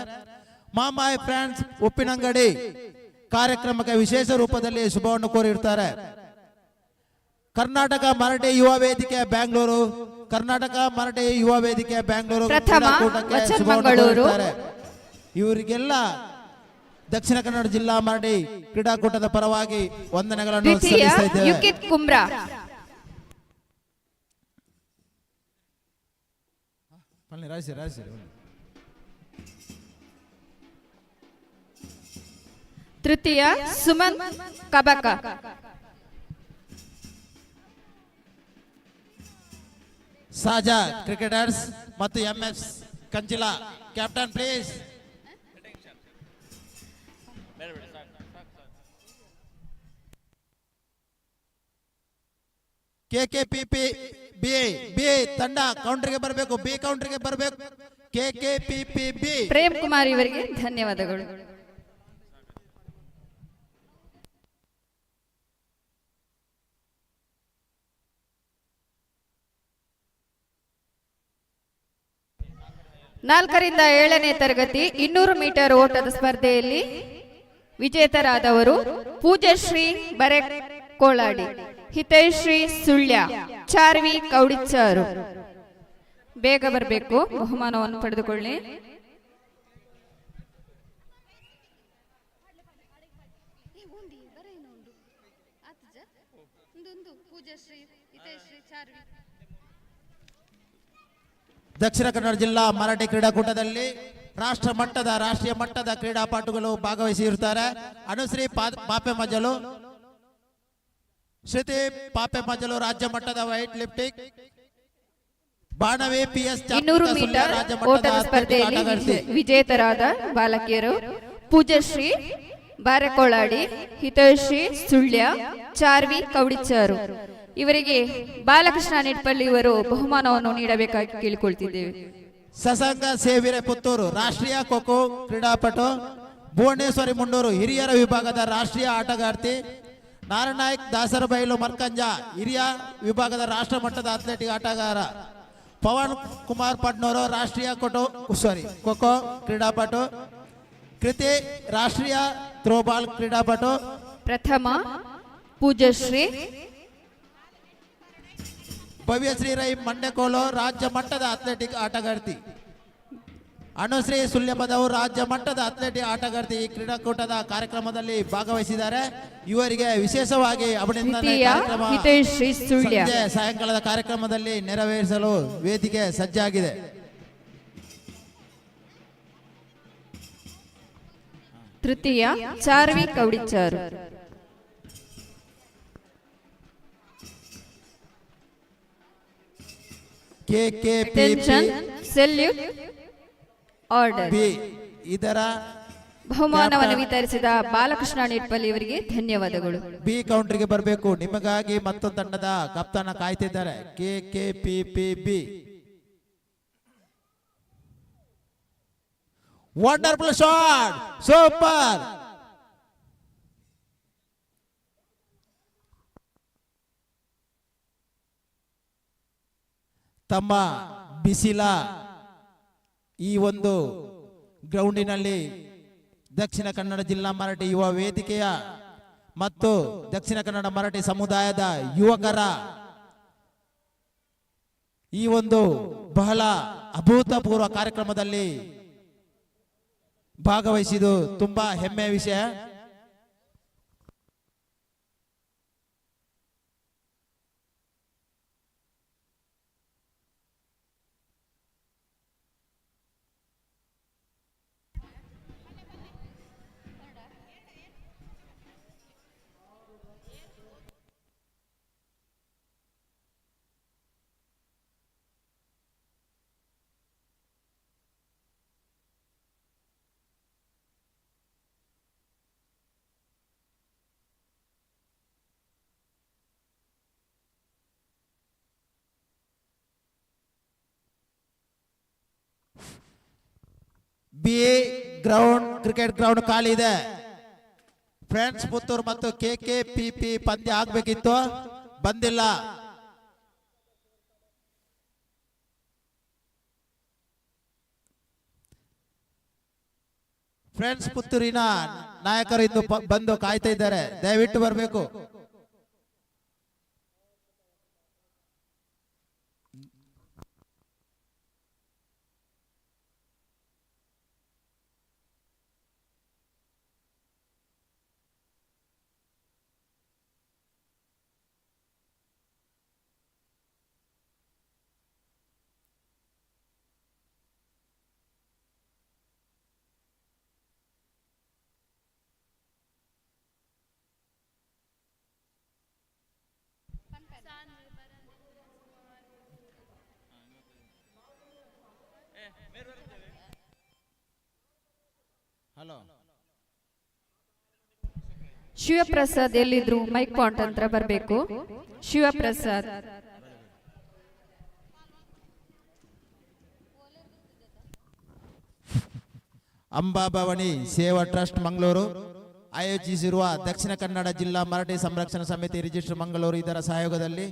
ಮಹಾಮಾಯಿ ಫ್ರೆಂಡ್ಸ್ ಉಪ್ಪಿನಂಗಡಿ ಕಾರ್ಯಕ್ರಮಕ್ಕೆ ವಿಶೇಷ ರೂಪದಲ್ಲಿ ಶುಭವನ್ನು ಕೋರಿರುತ್ತಾರೆ. ಕರ್ನಾಟಕ ಮರಾಠಿ ಯುವ ವೇದಿಕೆ ಬೆಂಗಳೂರು, ಕರ್ನಾಟಕ ಮರಾಠಿ ಯುವ ವೇದಿಕೆ ಬೆಂಗಳೂರು ಕ್ರೀಡಾಕೂಟಕ್ಕೆ ಶುಭವನ್ನು ಕೋರಿರುತ್ತಾರೆ. ಇವರಿಗೆಲ್ಲ ದಕ್ಷಿಣ ಕನ್ನಡ ಜಿಲ್ಲಾ ಮರಾಠಿ ಕ್ರೀಡಾಕೂಟದ ಪರವಾಗಿ ವಂದನೆಗಳನ್ನು ಸಲ್ಲಿಸ್ತಾ ಇದ್ದೇವೆ. ಯುಕಿತ್ ಕುಮ್ರಾ, ತೃತೀಯ ಸುಮನ್ ಕಬಕ. ಸಾಜಾ ಕ್ರಿಕೆಟರ್ಸ್ ಮತ್ತು MS ಕಂಚಿಲ ಕ್ಯಾಪ್ಟನ್ ಪ್ಲೀಸ್. KKPPB ತಂಡ ಕೌಂಟರ್ಗೆ ಬರಬೇಕು. ಬಿ ಕೌಂಟರ್ಗೆ ಬರಬೇಕು. KKPPB ಪ್ರೇಮ್ ಕುಮಾರ್ ಇವರಿಗೆ ಧನ್ಯವಾದಗಳು. ನಾಲ್ಕರಿಂದ 7ನೇ ತರಗತಿ 200 ಮೀಟರ್ ಓಟದ ಸ್ಪರ್ಧೆಯಲ್ಲಿ ವಿಜೇತರಾದವರು ಪೂಜಶ್ರೀ ಬರೆಕೋಳಾಡಿ, ಹಿತೈಶ್ರೀ ಸುಳ್ಯ, ಚಾರ್ವಿ ಕೌಡಿಚಾರು. ಬೇಗ ಬರಬೇಕು, ಬಹುಮಾನವನ್ನು ಪಡೆದುಕೊಳ್ಳಿ. ದಕ್ಷಿಣ ಕನ್ನಡ ಜಿಲ್ಲಾ ಮರಾಠಿ ಕ್ರೀಡಾಕೂಟದಲ್ಲಿ ರಾಷ್ಟ್ರೀಯ ಮಟ್ಟದ ಕ್ರೀಡಾಪಟುಗಳು ಭಾಗವಹಿಸಿರುತ್ತಾರೆ. ಅನುಶ್ರೀ ಪಾಪೆ ಮಜಲು, ಶ್ರುತಿ ಪಾಪೆ ಮಜಲು ರಾಜ್ಯ ಮಟ್ಟದ ವೈಟ್ ಲಿಫ್ಟಿಂಗ್. ಬಾಣವಿ PS 200 ಮೀಟರ್ ಓಟದ ಸ್ಪರ್ಧೆಯಲ್ಲಿ ವಿಜೇತರಾದ ಬಾಲಕಿಯರು ಪೂಜಶ್ರೀ ಬಾರಕೊಳಾಡಿ, ಹಿತೈಷಿ ಸುಳ್ಯ, ಚಾರ್ವಿ ಕವಡಿಚಾರು ಇವರಿಗೆ ಬಾಲಕೃಷ್ಣ ನಿಟ್ಪಳ್ಳಿ ಇವರು ಬಹುಮಾನವನ್ನು ನೀಡಬೇಕಾಗಿ ಕೇಳಿಕೊಳ್ತಿದ್ದೇವೆ. ಸಸಂಗ ಸೇವಿರೆ ಪುತ್ತೂರು ರಾಷ್ಟ್ರೀಯ ಖೋಖೋ ಕ್ರೀಡಾಪಟು, ಭುವನೇಶ್ವರಿ ಮುಂಡೂರು ಹಿರಿಯರ ವಿಭಾಗದ ರಾಷ್ಟ್ರೀಯ ಆಟಗಾರ್ತಿ, ನಾರಾಯಣ್ ದಾಸರಬೈಲು ಮರ್ಕಂಜ ಹಿರಿಯ ವಿಭಾಗದ ರಾಷ್ಟ್ರ ಮಟ್ಟದ ಅಥ್ಲೆಟಿಕ್ ಆಟಗಾರ, ಪವನ್ ಕುಮಾರ್ ಪಟ್ನೂರು ರಾಷ್ಟ್ರೀಯ ಖೋಖೋ ಕ್ರೀಡಾಪಟು, ಕೃತಿ ರಾಷ್ಟ್ರೀಯ ಥ್ರೋಬಾಲ್ ಕ್ರೀಡಾಪಟು, ಪ್ರಥಮ ಪೂಜಶ್ರೀ, ಭವ್ಯಶ್ರೀ ರೈ ಮಂಡೆಕೋಲು ರಾಜ್ಯ ಮಟ್ಟದ ಅಥ್ಲೆಟಿಕ್ ಆಟಗಾರ್ತಿ, ಅನುಶ್ರೀ ಸುಲ್ಯಪದವು ರಾಜ್ಯ ಮಟ್ಟದ ಅಥ್ಲೆಟಿಕ್ ಆಟಗಾರ್ತಿ ಈ ಕ್ರೀಡಾಕೂಟದ ಕಾರ್ಯಕ್ರಮದಲ್ಲಿ ಭಾಗವಹಿಸಿದ್ದಾರೆ. ಇವರಿಗೆ ವಿಶೇಷವಾಗಿ ಅಭಿನಂದನೆ. ಕಾರ್ಯಕ್ರಮ ಸಂಜೆ ಸಾಯಂಕಾಲದ ಕಾರ್ಯಕ್ರಮದಲ್ಲಿ ನೆರವೇರಿಸಲು ವೇದಿಕೆ ಸಜ್ಜಾಗಿದೆ. ತೃತೀಯ ಚಾರ್ವಿ ಕವಡಿಚಾರು, ಸೆಲ್ಯೂಟ್ ಆರ್ಡರ್. ಇದರ ಬಹುಮಾನವನ್ನು ವಿತರಿಸಿದ ಬಾಲಕೃಷ್ಣ ನಿಟ್ಪಳ್ಳಿ ಇವರಿಗೆ ಧನ್ಯವಾದಗಳು. ಬಿ ಕೌಂಟರ್ಗೆ ಬರಬೇಕು. ನಿಮಗಾಗಿ ಮತ್ತೊಂದು ತಂಡದ ಕಪ್ತಾನ ಕಾಯ್ತಿದ್ದಾರೆ. KKPPB. Wonderful shot, super. ತಮ್ಮ ಬಿಸಿಲ ಈ ಒಂದು ಗ್ರೌಂಡಿನಲ್ಲಿ ದಕ್ಷಿಣ ಕನ್ನಡ ಜಿಲ್ಲಾ ಮರಾಠಿ ಯುವ ವೇದಿಕೆಯ ಮತ್ತು ದಕ್ಷಿಣ ಕನ್ನಡ ಮರಾಠಿ ಸಮುದಾಯದ ಯುವಕರ ಈ ಒಂದು ಬಹಳ ಅಭೂತಪೂರ್ವ ಕಾರ್ಯಕ್ರಮದಲ್ಲಿ ಭಾಗವಹಿಸಿದ್ದು ತುಂಬಾ ಹೆಮ್ಮೆಯ ವಿಷಯ. BA ಗ್ರೌಂಡ್ ಕ್ರಿಕೆಟ್ ಗ್ರೌಂಡ್ ಖಾಲಿ ಇದೆ. ಫ್ರೆಂಡ್ಸ್ ಪುತ್ತೂರು ಮತ್ತು KKPP ಪಂದ್ಯ ಆಗ್ಬೇಕಿತ್ತು, ಬಂದಿಲ್ಲ. ಫ್ರೆಂಡ್ಸ್ ಪುತ್ತೂರಿನ ನಾಯಕರು ಇಂದು ಬಂದು ಕಾಯ್ತಾ ಇದ್ದಾರೆ, ದಯವಿಟ್ಟು ಬರಬೇಕು. ಹಲೋ, ಶಿವಪ್ರಸಾದ್ ಎಲ್ಲಿದ್ರು ಮೈಕ್ ಪಾಯಿಂಟ್ ಅಂತ ಬರಬೇಕು. ಶಿವಪ್ರಸಾದ್. ಅಂಬಾಭವಾನಿ ಸೇವಾ ಟ್ರಸ್ಟ್ ಮಂಗಳೂರು ಆಯೋಜಿಸಿರುವ ದಕ್ಷಿಣ ಕನ್ನಡ ಜಿಲ್ಲಾ ಮರಾಠಿ ಸಂರಕ್ಷಣಾ ಸಮಿತಿ ರಿಜಿಸ್ಟರ್ ಮಂಗಳೂರು ಇದರ ಸಹಯೋಗದಲ್ಲಿ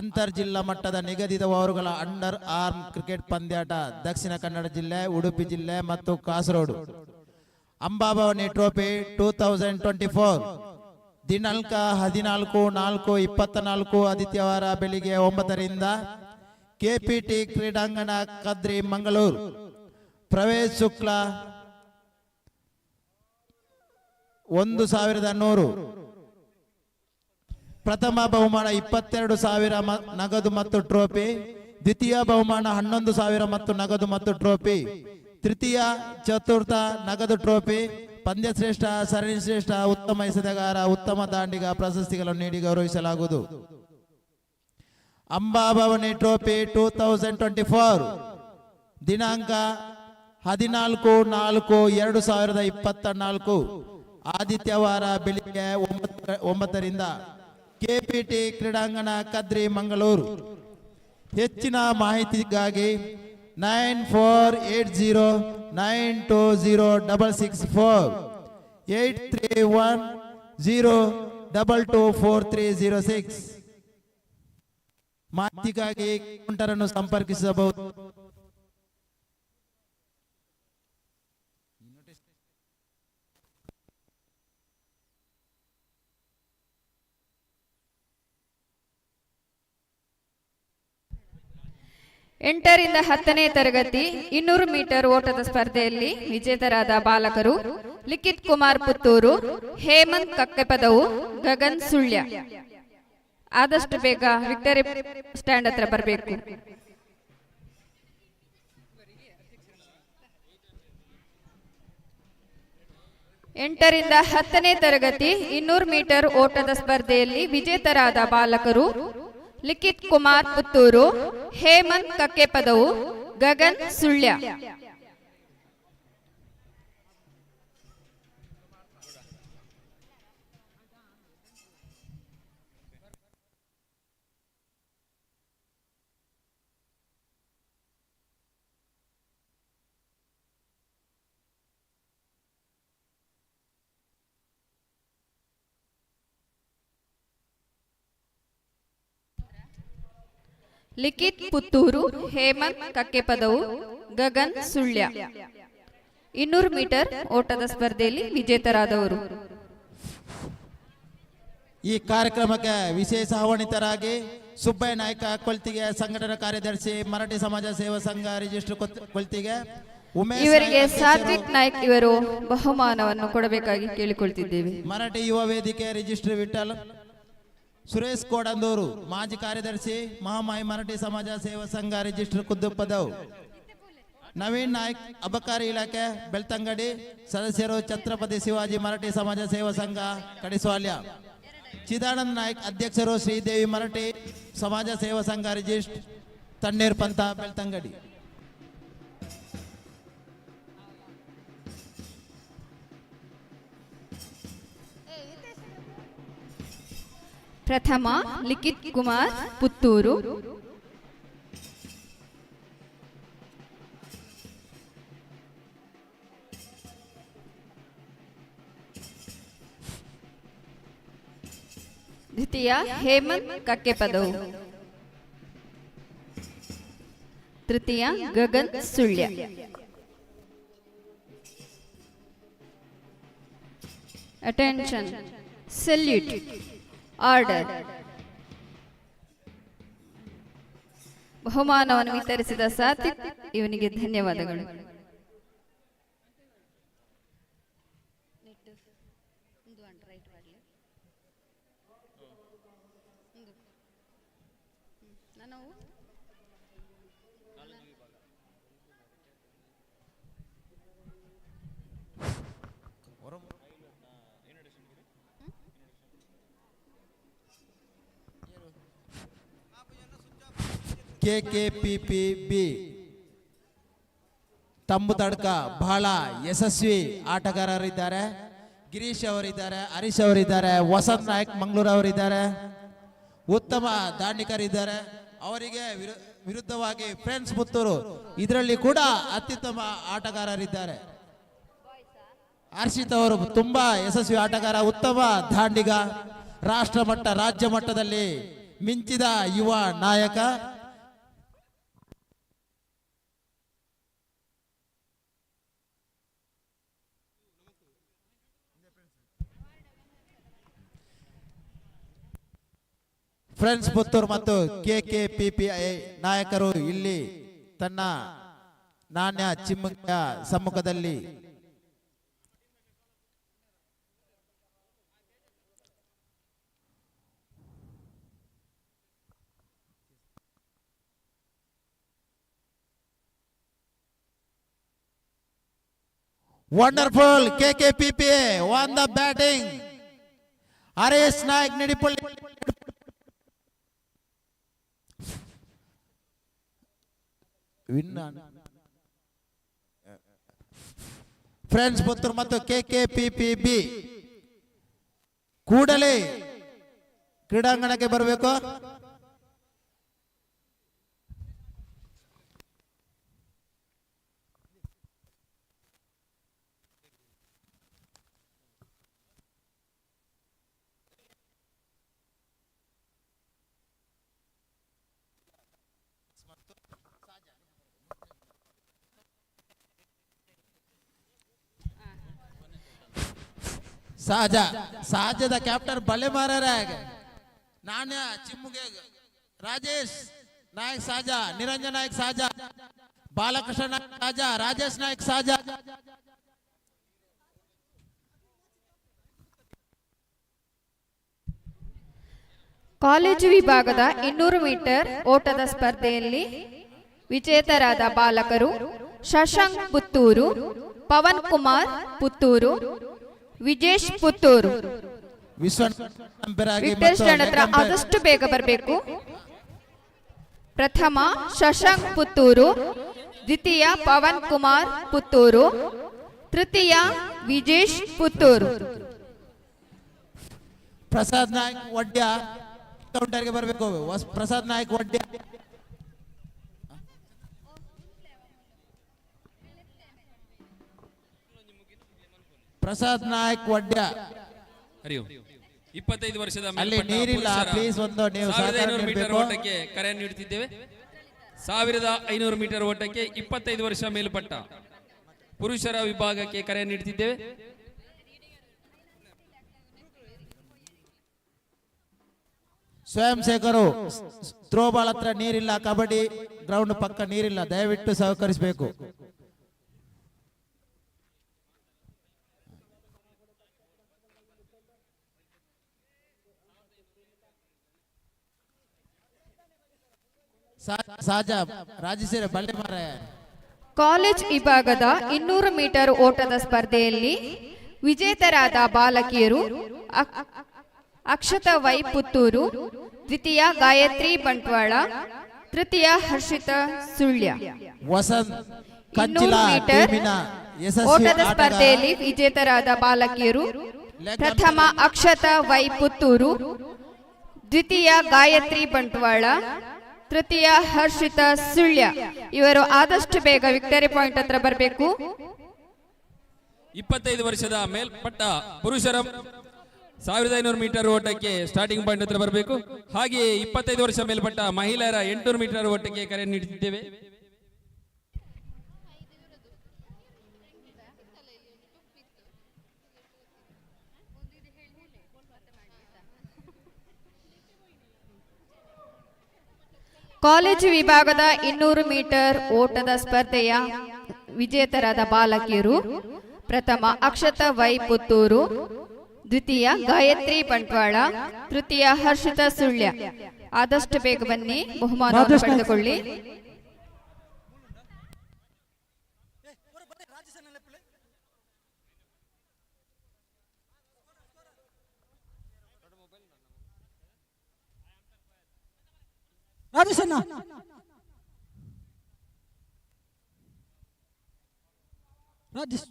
ಅಂತರ್ ಜಿಲ್ಲಾ ಮಟ್ಟದ ನಿಗದಿತ ಓವರ್ಗಳ under arm cricket ಪಂದ್ಯಾಟ Dakshina Kannada ಜಿಲ್ಲೆ, ಉಡುಪಿ ಜಿಲ್ಲೆ ಮತ್ತು ಕಾಸರಗೋಡು ಅಂಬಾಭವಾನಿ ಟ್ರೋಫಿ 2024 ದಿನಾಂಕ 14/4/24 ಆದಿತ್ಯವಾರ ಬೆಳಿಗ್ಗೆ 9ರಿಂದ KPT ಕ್ರೀಡಾಂಗಣ ಕದ್ರಿ ಮಂಗಳೂರು. ಪ್ರವೇಶ ಶುಲ್ಕ 1,100. ಪ್ರಥಮ ಬಹುಮಾನ 22,000 ನಗದು ಮತ್ತು ಟ್ರೋಫಿ. ದ್ವಿತೀಯ ಬಹುಮಾನ 11,000 ಮತ್ತು ನಗದು ಮತ್ತು ಟ್ರೋಫಿ. ತೃತೀಯ ಚತುರ್ಥ ನಗದು ಟ್ರೋಫಿ. ಪಂದ್ಯ ಶ್ರೇಷ್ಠ, ಸರಣಿ ಶ್ರೇಷ್ಠ, ಉತ್ತಮ ಎಸೆತಗಾರ, ಉತ್ತಮ ದಾಂಡಿಗ ಪ್ರಶಸ್ತಿಗಳನ್ನು ನೀಡಿ ಗೌರವಿಸಲಾಗುವುದು. ಅಂಬಾಭವಾನಿ ಟ್ರೋಫಿ 2024 ದಿನಾಂಕ 14/4/2024 ಆದಿತ್ಯವಾರ ಬೆಳಿಗ್ಗೆ 9ರಿಂದ ಕೆಪಿಟಿ ಕ್ರೀಡಾಂಗಣ ಕದ್ರಿ ಮಂಗಳೂರು. ಹೆಚ್ಚಿನ ಮಾಹಿತಿಗಾಗಿ 9480920664 8310224306 ಮಾಹಿತಿಗಾಗಿ ಕೌಂಟರನ್ನು ಸಂಪರ್ಕಿಸಬಹುದು. ಎಂಟರಿಂದ 10ನೇ ತರಗತಿ 200 ಮೀಟರ್ ಓಟದ ಸ್ಪರ್ಧೆಯಲ್ಲಿ ವಿಜೇತರಾದ ಬಾಲಕರು ಲಿಖಿತ್ ಕುಮಾರ್ ಪುತ್ತೂರು, ಹೇಮಂತ್ ಕಕ್ಕೆಪದವು, ಗಗನ್ ಸುಳ್ಯ. ಆದಷ್ಟು ಬೇಗ ವಿಕ್ಟರಿ ಸ್ಟ್ಯಾಂಡ್ ಹತ್ರ ಬರಬೇಕು. ಎಂಟರಿಂದ 10ನೇ ತರಗತಿ 200 ಮೀಟರ್ ಓಟದ ಸ್ಪರ್ಧೆಯಲ್ಲಿ ವಿಜೇತರಾದ ಬಾಲಕರು ಲಿಖಿತ್ ಕುಮಾರ್ ಪುತ್ತೂರು, ಹೇಮಂತ್ ಕಕ್ಕೆಪದವು, ಗಗನ್ ಸುಳ್ಯ. ಲಿಖಿತ್ ಪುತ್ತೂರು, ಹೇಮಂತ್ ಕಕ್ಕೆಪದವು, ಗಗನ್ ಸುಳ್ಯ 200 ಮೀಟರ್ ಓಟದ ಸ್ಪರ್ಧೆಯಲ್ಲಿ ವಿಜೇತರಾದವರು. ಈ ಕಾರ್ಯಕ್ರಮಕ್ಕೆ ವಿಶೇಷ ಆಹ್ವಾನಿತರಾಗಿ ಸುಬ್ಬಯ್ಯ ನಾಯ್ಕ ಕೊಲ್ತಿಗೆ, ಸಂಘಟನಾ ಕಾರ್ಯದರ್ಶಿ, ಮರಾಠಿ ಸಮಾಜ ಸೇವಾ ಸಂಘ ರಿಜಿಸ್ಟರ್ ಕೊಲ್ತಿಗೆ, ಇವರಿಗೆ ಸಾತ್ವಿಕ್ ನಾಯ್ಕ್ ಇವರು ಬಹುಮಾನವನ್ನು ಕೊಡಬೇಕಾಗಿ ಕೇಳಿಕೊಳ್ತಿದ್ದೇವೆ. ಮರಾಠಿ ಯುವ ವೇದಿಕೆ ರಿಜಿಸ್ಟರ್ ವಿಠಲ್, ಸುರೇಶ್ ಕೋಡಂದೂರು ಮಾಜಿ ಕಾರ್ಯದರ್ಶಿ, ಮಹಾಮಾಯಿ ಮರಾಠಿ ಸಮಾಜ ಸೇವಾ ಸಂಘ ರಿಜಿಸ್ಟರ್ ಕುದ್ದುಪದವ್, ನವೀನ್ ನಾಯ್ಕ್ ಅಬಕಾರಿ ಇಲಾಖೆ ಬೆಳ್ತಂಗಡಿ ಸದಸ್ಯರು, ಛತ್ರಪತಿ ಶಿವಾಜಿ ಮರಾಠಿ ಸಮಾಜ ಸೇವಾ ಸಂಘ ಕಡಿಸ್ವಾಲ್ಯ, ಚಿದಾನಂದ ನಾಯ್ಕ್ ಅಧ್ಯಕ್ಷರು, ಶ್ರೀದೇವಿ ಮರಾಠಿ ಸಮಾಜ ಸೇವಾ ಸಂಘ ರಿಜಿಸ್ಟರ್ ತಣ್ಣೀರ್ ಪಂಥ ಬೆಳ್ತಂಗಡಿ. ಪ್ರಥಮ ಲಿಖಿತ್ ಕುಮಾರ್ ಪುತ್ತೂರು, ದ್ವಿತೀಯ ಹೇಮಂತ್ ಕಕ್ಕೆಪದವು, ತೃತೀಯ Gagan Sullia. Attention, salute, order. ಬಹುಮಾನವನ್ನು ವಿತರಿಸಿದ ಸಾತ್ವಿಕ್ ಇವನಿಗೆ ಧನ್ಯವಾದಗಳು. ಕೆಕೆಪಿಪಿಬಿ ತಂಬು ತಡ್ಕ ಬಹಳ ಯಶಸ್ವಿ ಆಟಗಾರರಿದ್ದಾರೆ. ಗಿರೀಶ್ ಅವರಿದ್ದಾರೆ, ಹರೀಶ್ ಅವರಿದ್ದಾರೆ, ವಸಂತ್ ನಾಯ್ಕ್ ಮಂಗಳೂರು ಅವರಿದ್ದಾರೆ, ಉತ್ತಮ ದಾಂಡಿಕರಿದ್ದಾರೆ. ಅವರಿಗೆ ವಿರುದ್ಧವಾಗಿ ಫ್ರೆಂಡ್ಸ್ ಪುತ್ತೂರು ಇದರಲ್ಲಿ ಕೂಡ ಅತ್ಯುತ್ತಮ ಆಟಗಾರರಿದ್ದಾರೆ. ಹರ್ಷಿತ್ ಅವರು ತುಂಬಾ ಯಶಸ್ವಿ ಆಟಗಾರ, ಉತ್ತಮ ದಾಂಡಿಗ, ರಾಷ್ಟ್ರ ಮಟ್ಟ ರಾಜ್ಯ ಮಟ್ಟದಲ್ಲಿ ಮಿಂಚಿದ ಯುವ ನಾಯಕ. ಫ್ರೆಂಡ್ಸ್ ಪುತ್ತೂರು ಮತ್ತು ಕೆಕೆಪಿಪಿಐ ನಾಯಕರು ಇಲ್ಲಿ ತನ್ನ ನಾಣ್ಯ ಚಿಮ್ಮುಗಳ ಸಮ್ಮುಖದಲ್ಲಿ wonderful KKPPI on the batting. Harish Naik Nidipalli, friends Puttur ಮತ್ತು ಕೆಕೆಪಿಪಿಬಿ ಕೂಡಲೇ ಕ್ರೀಡಾಂಗಣಕ್ಕೆ ಬರಬೇಕು. ಸಹಜದ ಕ್ಯಾಪ್ಟನ್ ಬಲೆ ಮಾರಾರ ನಾಣ್ಯ ಚಿಮ್ಮುಗೆ ರಾಜೇಶ್ ನಾಯಕ್ ಸಾಜಾ, ನಿರಂಜನ್ ನಾಯಕ್ ಸಾಜಾ, ಬಾಲಕೃಷ್ಣ ನಾಯಕ್ ಸಾಜಾ, ರಾಜೇಶ್ ನಾಯಕ್ ಸಾಜಾ. ಕಾಲೇಜು ವಿಭಾಗದ 200 ಮೀಟರ್ ಓಟದ ಸ್ಪರ್ಧೆಯಲ್ಲಿ ವಿಜೇತರಾದ ಬಾಲಕರು ಶಶಾಂಕ್ ಪುತ್ತೂರು, ಪವನ್ ಕುಮಾರ್ ಪುತ್ತೂರು, ವಿಜೇಶ್ ಪುತ್ತೂರು. ವಿಕ್ಟರ್ಸ್ ಹತ್ರ ಆದಷ್ಟು ಬೇಗ ಬರಬೇಕು. ಪ್ರಥಮ ಶಶಾಂಕ್ ಪುತ್ತೂರು, ದ್ವಿತೀಯ ಪವನ್ ಕುಮಾರ್ ಪುತ್ತೂರು, ತೃತೀಯ ವಿಜೇಶ್ ಪುತ್ತೂರು. ಪ್ರಸಾದ್ ನಾಯಕ್ ವಡ್ಯ ಕೌಂಟರ್ಗೆ ಬರಬೇಕು. ಪ್ರಸಾದ್ ನಾಯಕ್ ವಡ್ಯ, ಪ್ರಸಾದ್ ನಾಯಕ್ ವಡ್ಯ. 25 ವರ್ಷದ ಅಲ್ಲಿ ನೀರಿಲ್ಲ, ಪ್ಲೀಸ್ ಒಂದು ನೀವು 1500 ಮೀಟರ್ ಓಟಕ್ಕೆ ಕರೆಯನ್ನು ನೀಡುತ್ತಿದ್ದೇವೆ. 1500 ಮೀಟರ್ ಓಟಕ್ಕೆ 25 ವರ್ಷ ಮೇಲ್ಪಟ್ಟ ಪುರುಷರ ವಿಭಾಗಕ್ಕೆ ಕರೆಯನ್ನು ನೀಡುತ್ತಿದ್ದೇವೆ. ಸ್ವಯಂ ಸೇವಕರು ಥ್ರೋಬಾಲ್ ಹತ್ರ ನೀರಿಲ್ಲ, ಕಬಡ್ಡಿ ಗ್ರೌಂಡ್ ಪಕ್ಕ ನೀರಿಲ್ಲ, ದಯವಿಟ್ಟು ಸಹಕರಿಸಬೇಕು. ಸಾಜಾ ರಾಜೇಶ್ವರಿ ಬಲ್ಲೆ ಮಾರ. ಕಾಲೇಜ್ ವಿಭಾಗದ 200 ಮೀಟರ್ ಓಟದ ಸ್ಪರ್ಧೆಯಲ್ಲಿ ವಿಜೇತರಾದ ಬಾಲಕಿಯರು ಅಕ್ಷತಾ ವೈ ಪುತ್ತೂರು, ದ್ವಿತೀಯ ಗಾಯತ್ರಿ ಬಂಟ್ವಾಳ, ತೃತೀಯ ಹರ್ಷಿತಾ ಸುಳ್ಯ. 200 ಮೀಟರ್ ಓಟದ ಸ್ಪರ್ಧೆಯಲ್ಲಿ ವಿಜೇತರಾದ ಬಾಲಕಿಯರು ಪ್ರಥಮ ಅಕ್ಷತಾ ವೈ ಪುತ್ತೂರು, ದ್ವಿತೀಯ ಗಾಯತ್ರಿ ಬಂಟ್ವಾಳ, ತೃತೀಯ ಹರ್ಷಿತಾ ಸುಳ್ಯ. ಇವರು ಆದಷ್ಟು ಬೇಗ ವಿಕ್ಟರಿ ಪಾಯಿಂಟ್ ಹತ್ರ ಬರಬೇಕು. 25 ವರ್ಷದ ಮೇಲ್ಪಟ್ಟ ಪುರುಷರ 1500 ಮೀಟರ್ ಓಟಕ್ಕೆ ಸ್ಟಾರ್ಟಿಂಗ್ ಪಾಯಿಂಟ್ ಹತ್ರ ಬರಬೇಕು. ಹಾಗೆಯೇ 25 ವರ್ಷ ಮೇಲ್ಪಟ್ಟ ಮಹಿಳೆಯರ 800 ಮೀಟರ್ ಓಟಕ್ಕೆ ಕರೆ ನೀಡುತ್ತಿದ್ದೇವೆ. ಕಾಲೇಜು ವಿಭಾಗದ 200 ಮೀಟರ್ ಓಟದ ಸ್ಪರ್ಧೆಯ ವಿಜೇತರಾದ ಬಾಲಕಿಯರು ಪ್ರಥಮ ಅಕ್ಷತಾ ವೈ ಪುತ್ತೂರು, ದ್ವಿತೀಯ ಗಾಯತ್ರಿ ಬಂಟ್ವಾಳ, ತೃತೀಯ ಹರ್ಷಿತಾ ಸುಳ್ಯ. ಆದಷ್ಟು ಬೇಗ ಬನ್ನಿ, ಬಹುಮಾನವನ್ನು ಪಡೆದುಕೊಳ್ಳಿ. ರಾಜೇಶಣ್ಣ ರಾಜೇಶ್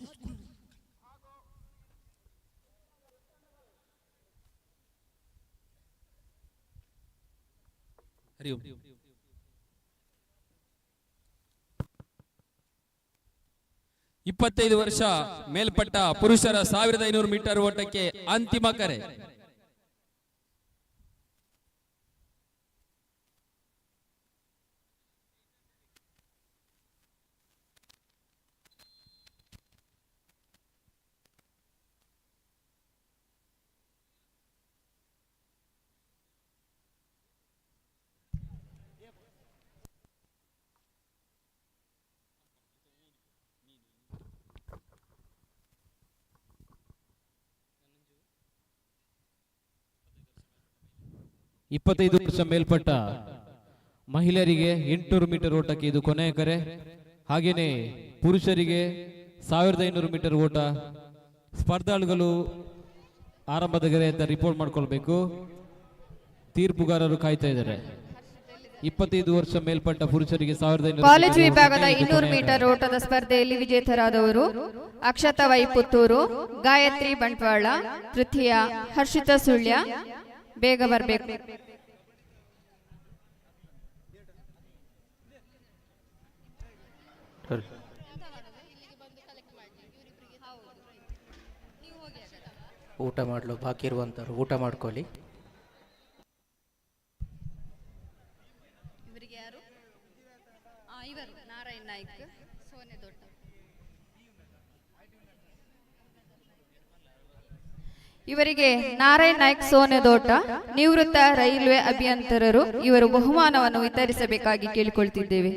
25 ವರ್ಷ ಮೇಲ್ಪಟ್ಟ ಪುರುಷರ 1500 ಮೀಟರ್ ಓಟಕ್ಕೆ ಅಂತಿಮ ಕರೆ. ಇಪ್ಪತ್ತೈದು ವರ್ಷ ಮೇಲ್ಪಟ್ಟ ಮಹಿಳೆಯರಿಗೆ 800 ಮೀಟರ್ ಓಟಕ್ಕೆ ಇದು ಕೊನೆಯ ಕರೆ. ಹಾಗೇನೆ ಪುರುಷರಿಗೆ 1500 ಮೀಟರ್ ಓಟ ಸ್ಪರ್ಧಾಳುಗಳು ಆರಂಭದ ಗೆರೆ ಅಂತ ರಿಪೋರ್ಟ್ ಮಾಡ್ಕೊಳ್ಬೇಕು. ತೀರ್ಪುಗಾರರು ಕಾಯ್ತಾ ಇದ್ದಾರೆ. 25 ವರ್ಷ ಮೇಲ್ಪಟ್ಟ ಪುರುಷರಿಗೆ 1500 ಕಾಲೇಜು ವಿಭಾಗದ 200 ಮೀಟರ್ ಓಟದ ಸ್ಪರ್ಧೆಯಲ್ಲಿ ವಿಜೇತರಾದವರು ಅಕ್ಷತಾ ವೈ ಪುತ್ತೂರು, ಗಾಯತ್ರಿ ಬಂಟ್ವಾಳ, ತೃತೀಯ ಹರ್ಷಿತಾ ಸುಳ್ಯ. ಬೇಗ ಬರಬೇಕು. ಊಟ ಮಾಡಲು ಬಾಕಿ ಇರುವಂಥವ್ರು ಊಟ ಮಾಡ್ಕೊಳ್ಳಿ. ಇವರಿಗೆ ಯಾರು? ಇವರು ನಾರಾಯಣ್ ನಾಯ್ಕ್, ಸೋನೆ ದೊಡ್ಡ. ಇವರಿಗೆ ನಾರಾಯಣ್ ನಾಯ್ಕ್, ಸೋನೆ ದೋಟ, ನಿವೃತ್ತ ರೈಲ್ವೆ ಅಭಿಯಂತರರು. ಇವರು ಬಹುಮಾನವನ್ನು ವಿತರಿಸಬೇಕಾಗಿ ಕೇಳಿಕೊಳ್ತಿದ್ದೇವೆ.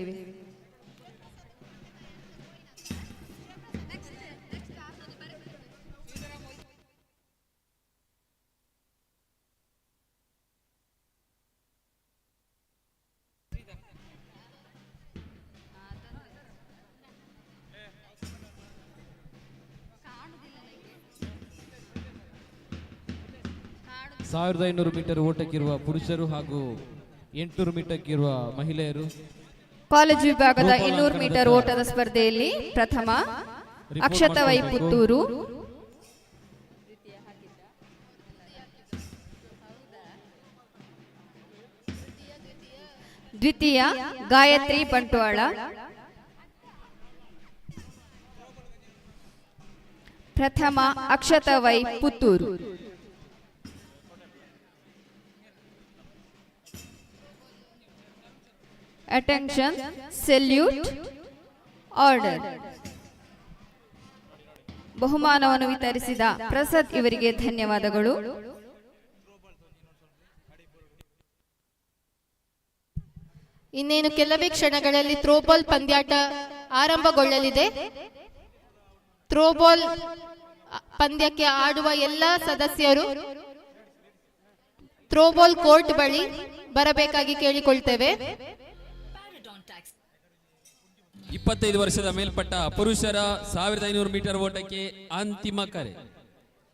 ಸಾವಿರದ 500 ಮೀಟರ್ ಓಟಕ್ಕಿರುವ ಪುರುಷರು ಹಾಗೂ 800 ಮೀಟರ್ಗಿರುವ ಮಹಿಳೆಯರು. ಕಾಲೇಜು ವಿಭಾಗದ 200 ಮೀಟರ್ ಓಟದ ಸ್ಪರ್ಧೆಯಲ್ಲಿ ಪ್ರಥಮ ಅಕ್ಷತಾ ವೈ ಪುತ್ತೂರು, ದ್ವಿತೀಯ ಗಾಯತ್ರಿ ಬಂಟ್ವಾಳ, ಪ್ರಥಮ Akshata Y Puttur. Attention, salute, order. ಬಹುಮಾನವನ್ನು ವಿತರಿಸಿದ ಪ್ರಸಾದ್ ಇವರಿಗೆ ಧನ್ಯವಾದಗಳು. ಇನ್ನೇನು ಕೆಲವೇ ಕ್ಷಣಗಳಲ್ಲಿ ಥ್ರೋಬಾಲ್ ಪಂದ್ಯಾಟ ಆರಂಭಗೊಳ್ಳಲಿದೆ. ಥ್ರೋಬಾಲ್ ಪಂದ್ಯಕ್ಕೆ ಆಡುವ ಎಲ್ಲ ಸದಸ್ಯರು ಥ್ರೋಬಾಲ್ ಕೋರ್ಟ್ ಬಳಿ ಬರಬೇಕಾಗಿ ಕೇಳಿಕೊಳ್ತೇವೆ. 25 ವರ್ಷದ ಮೇಲ್ಪಟ್ಟ ಪುರುಷರ 1500 ಮೀಟರ್ ಓಟಕ್ಕೆ ಅಂತಿಮ ಕರೆ.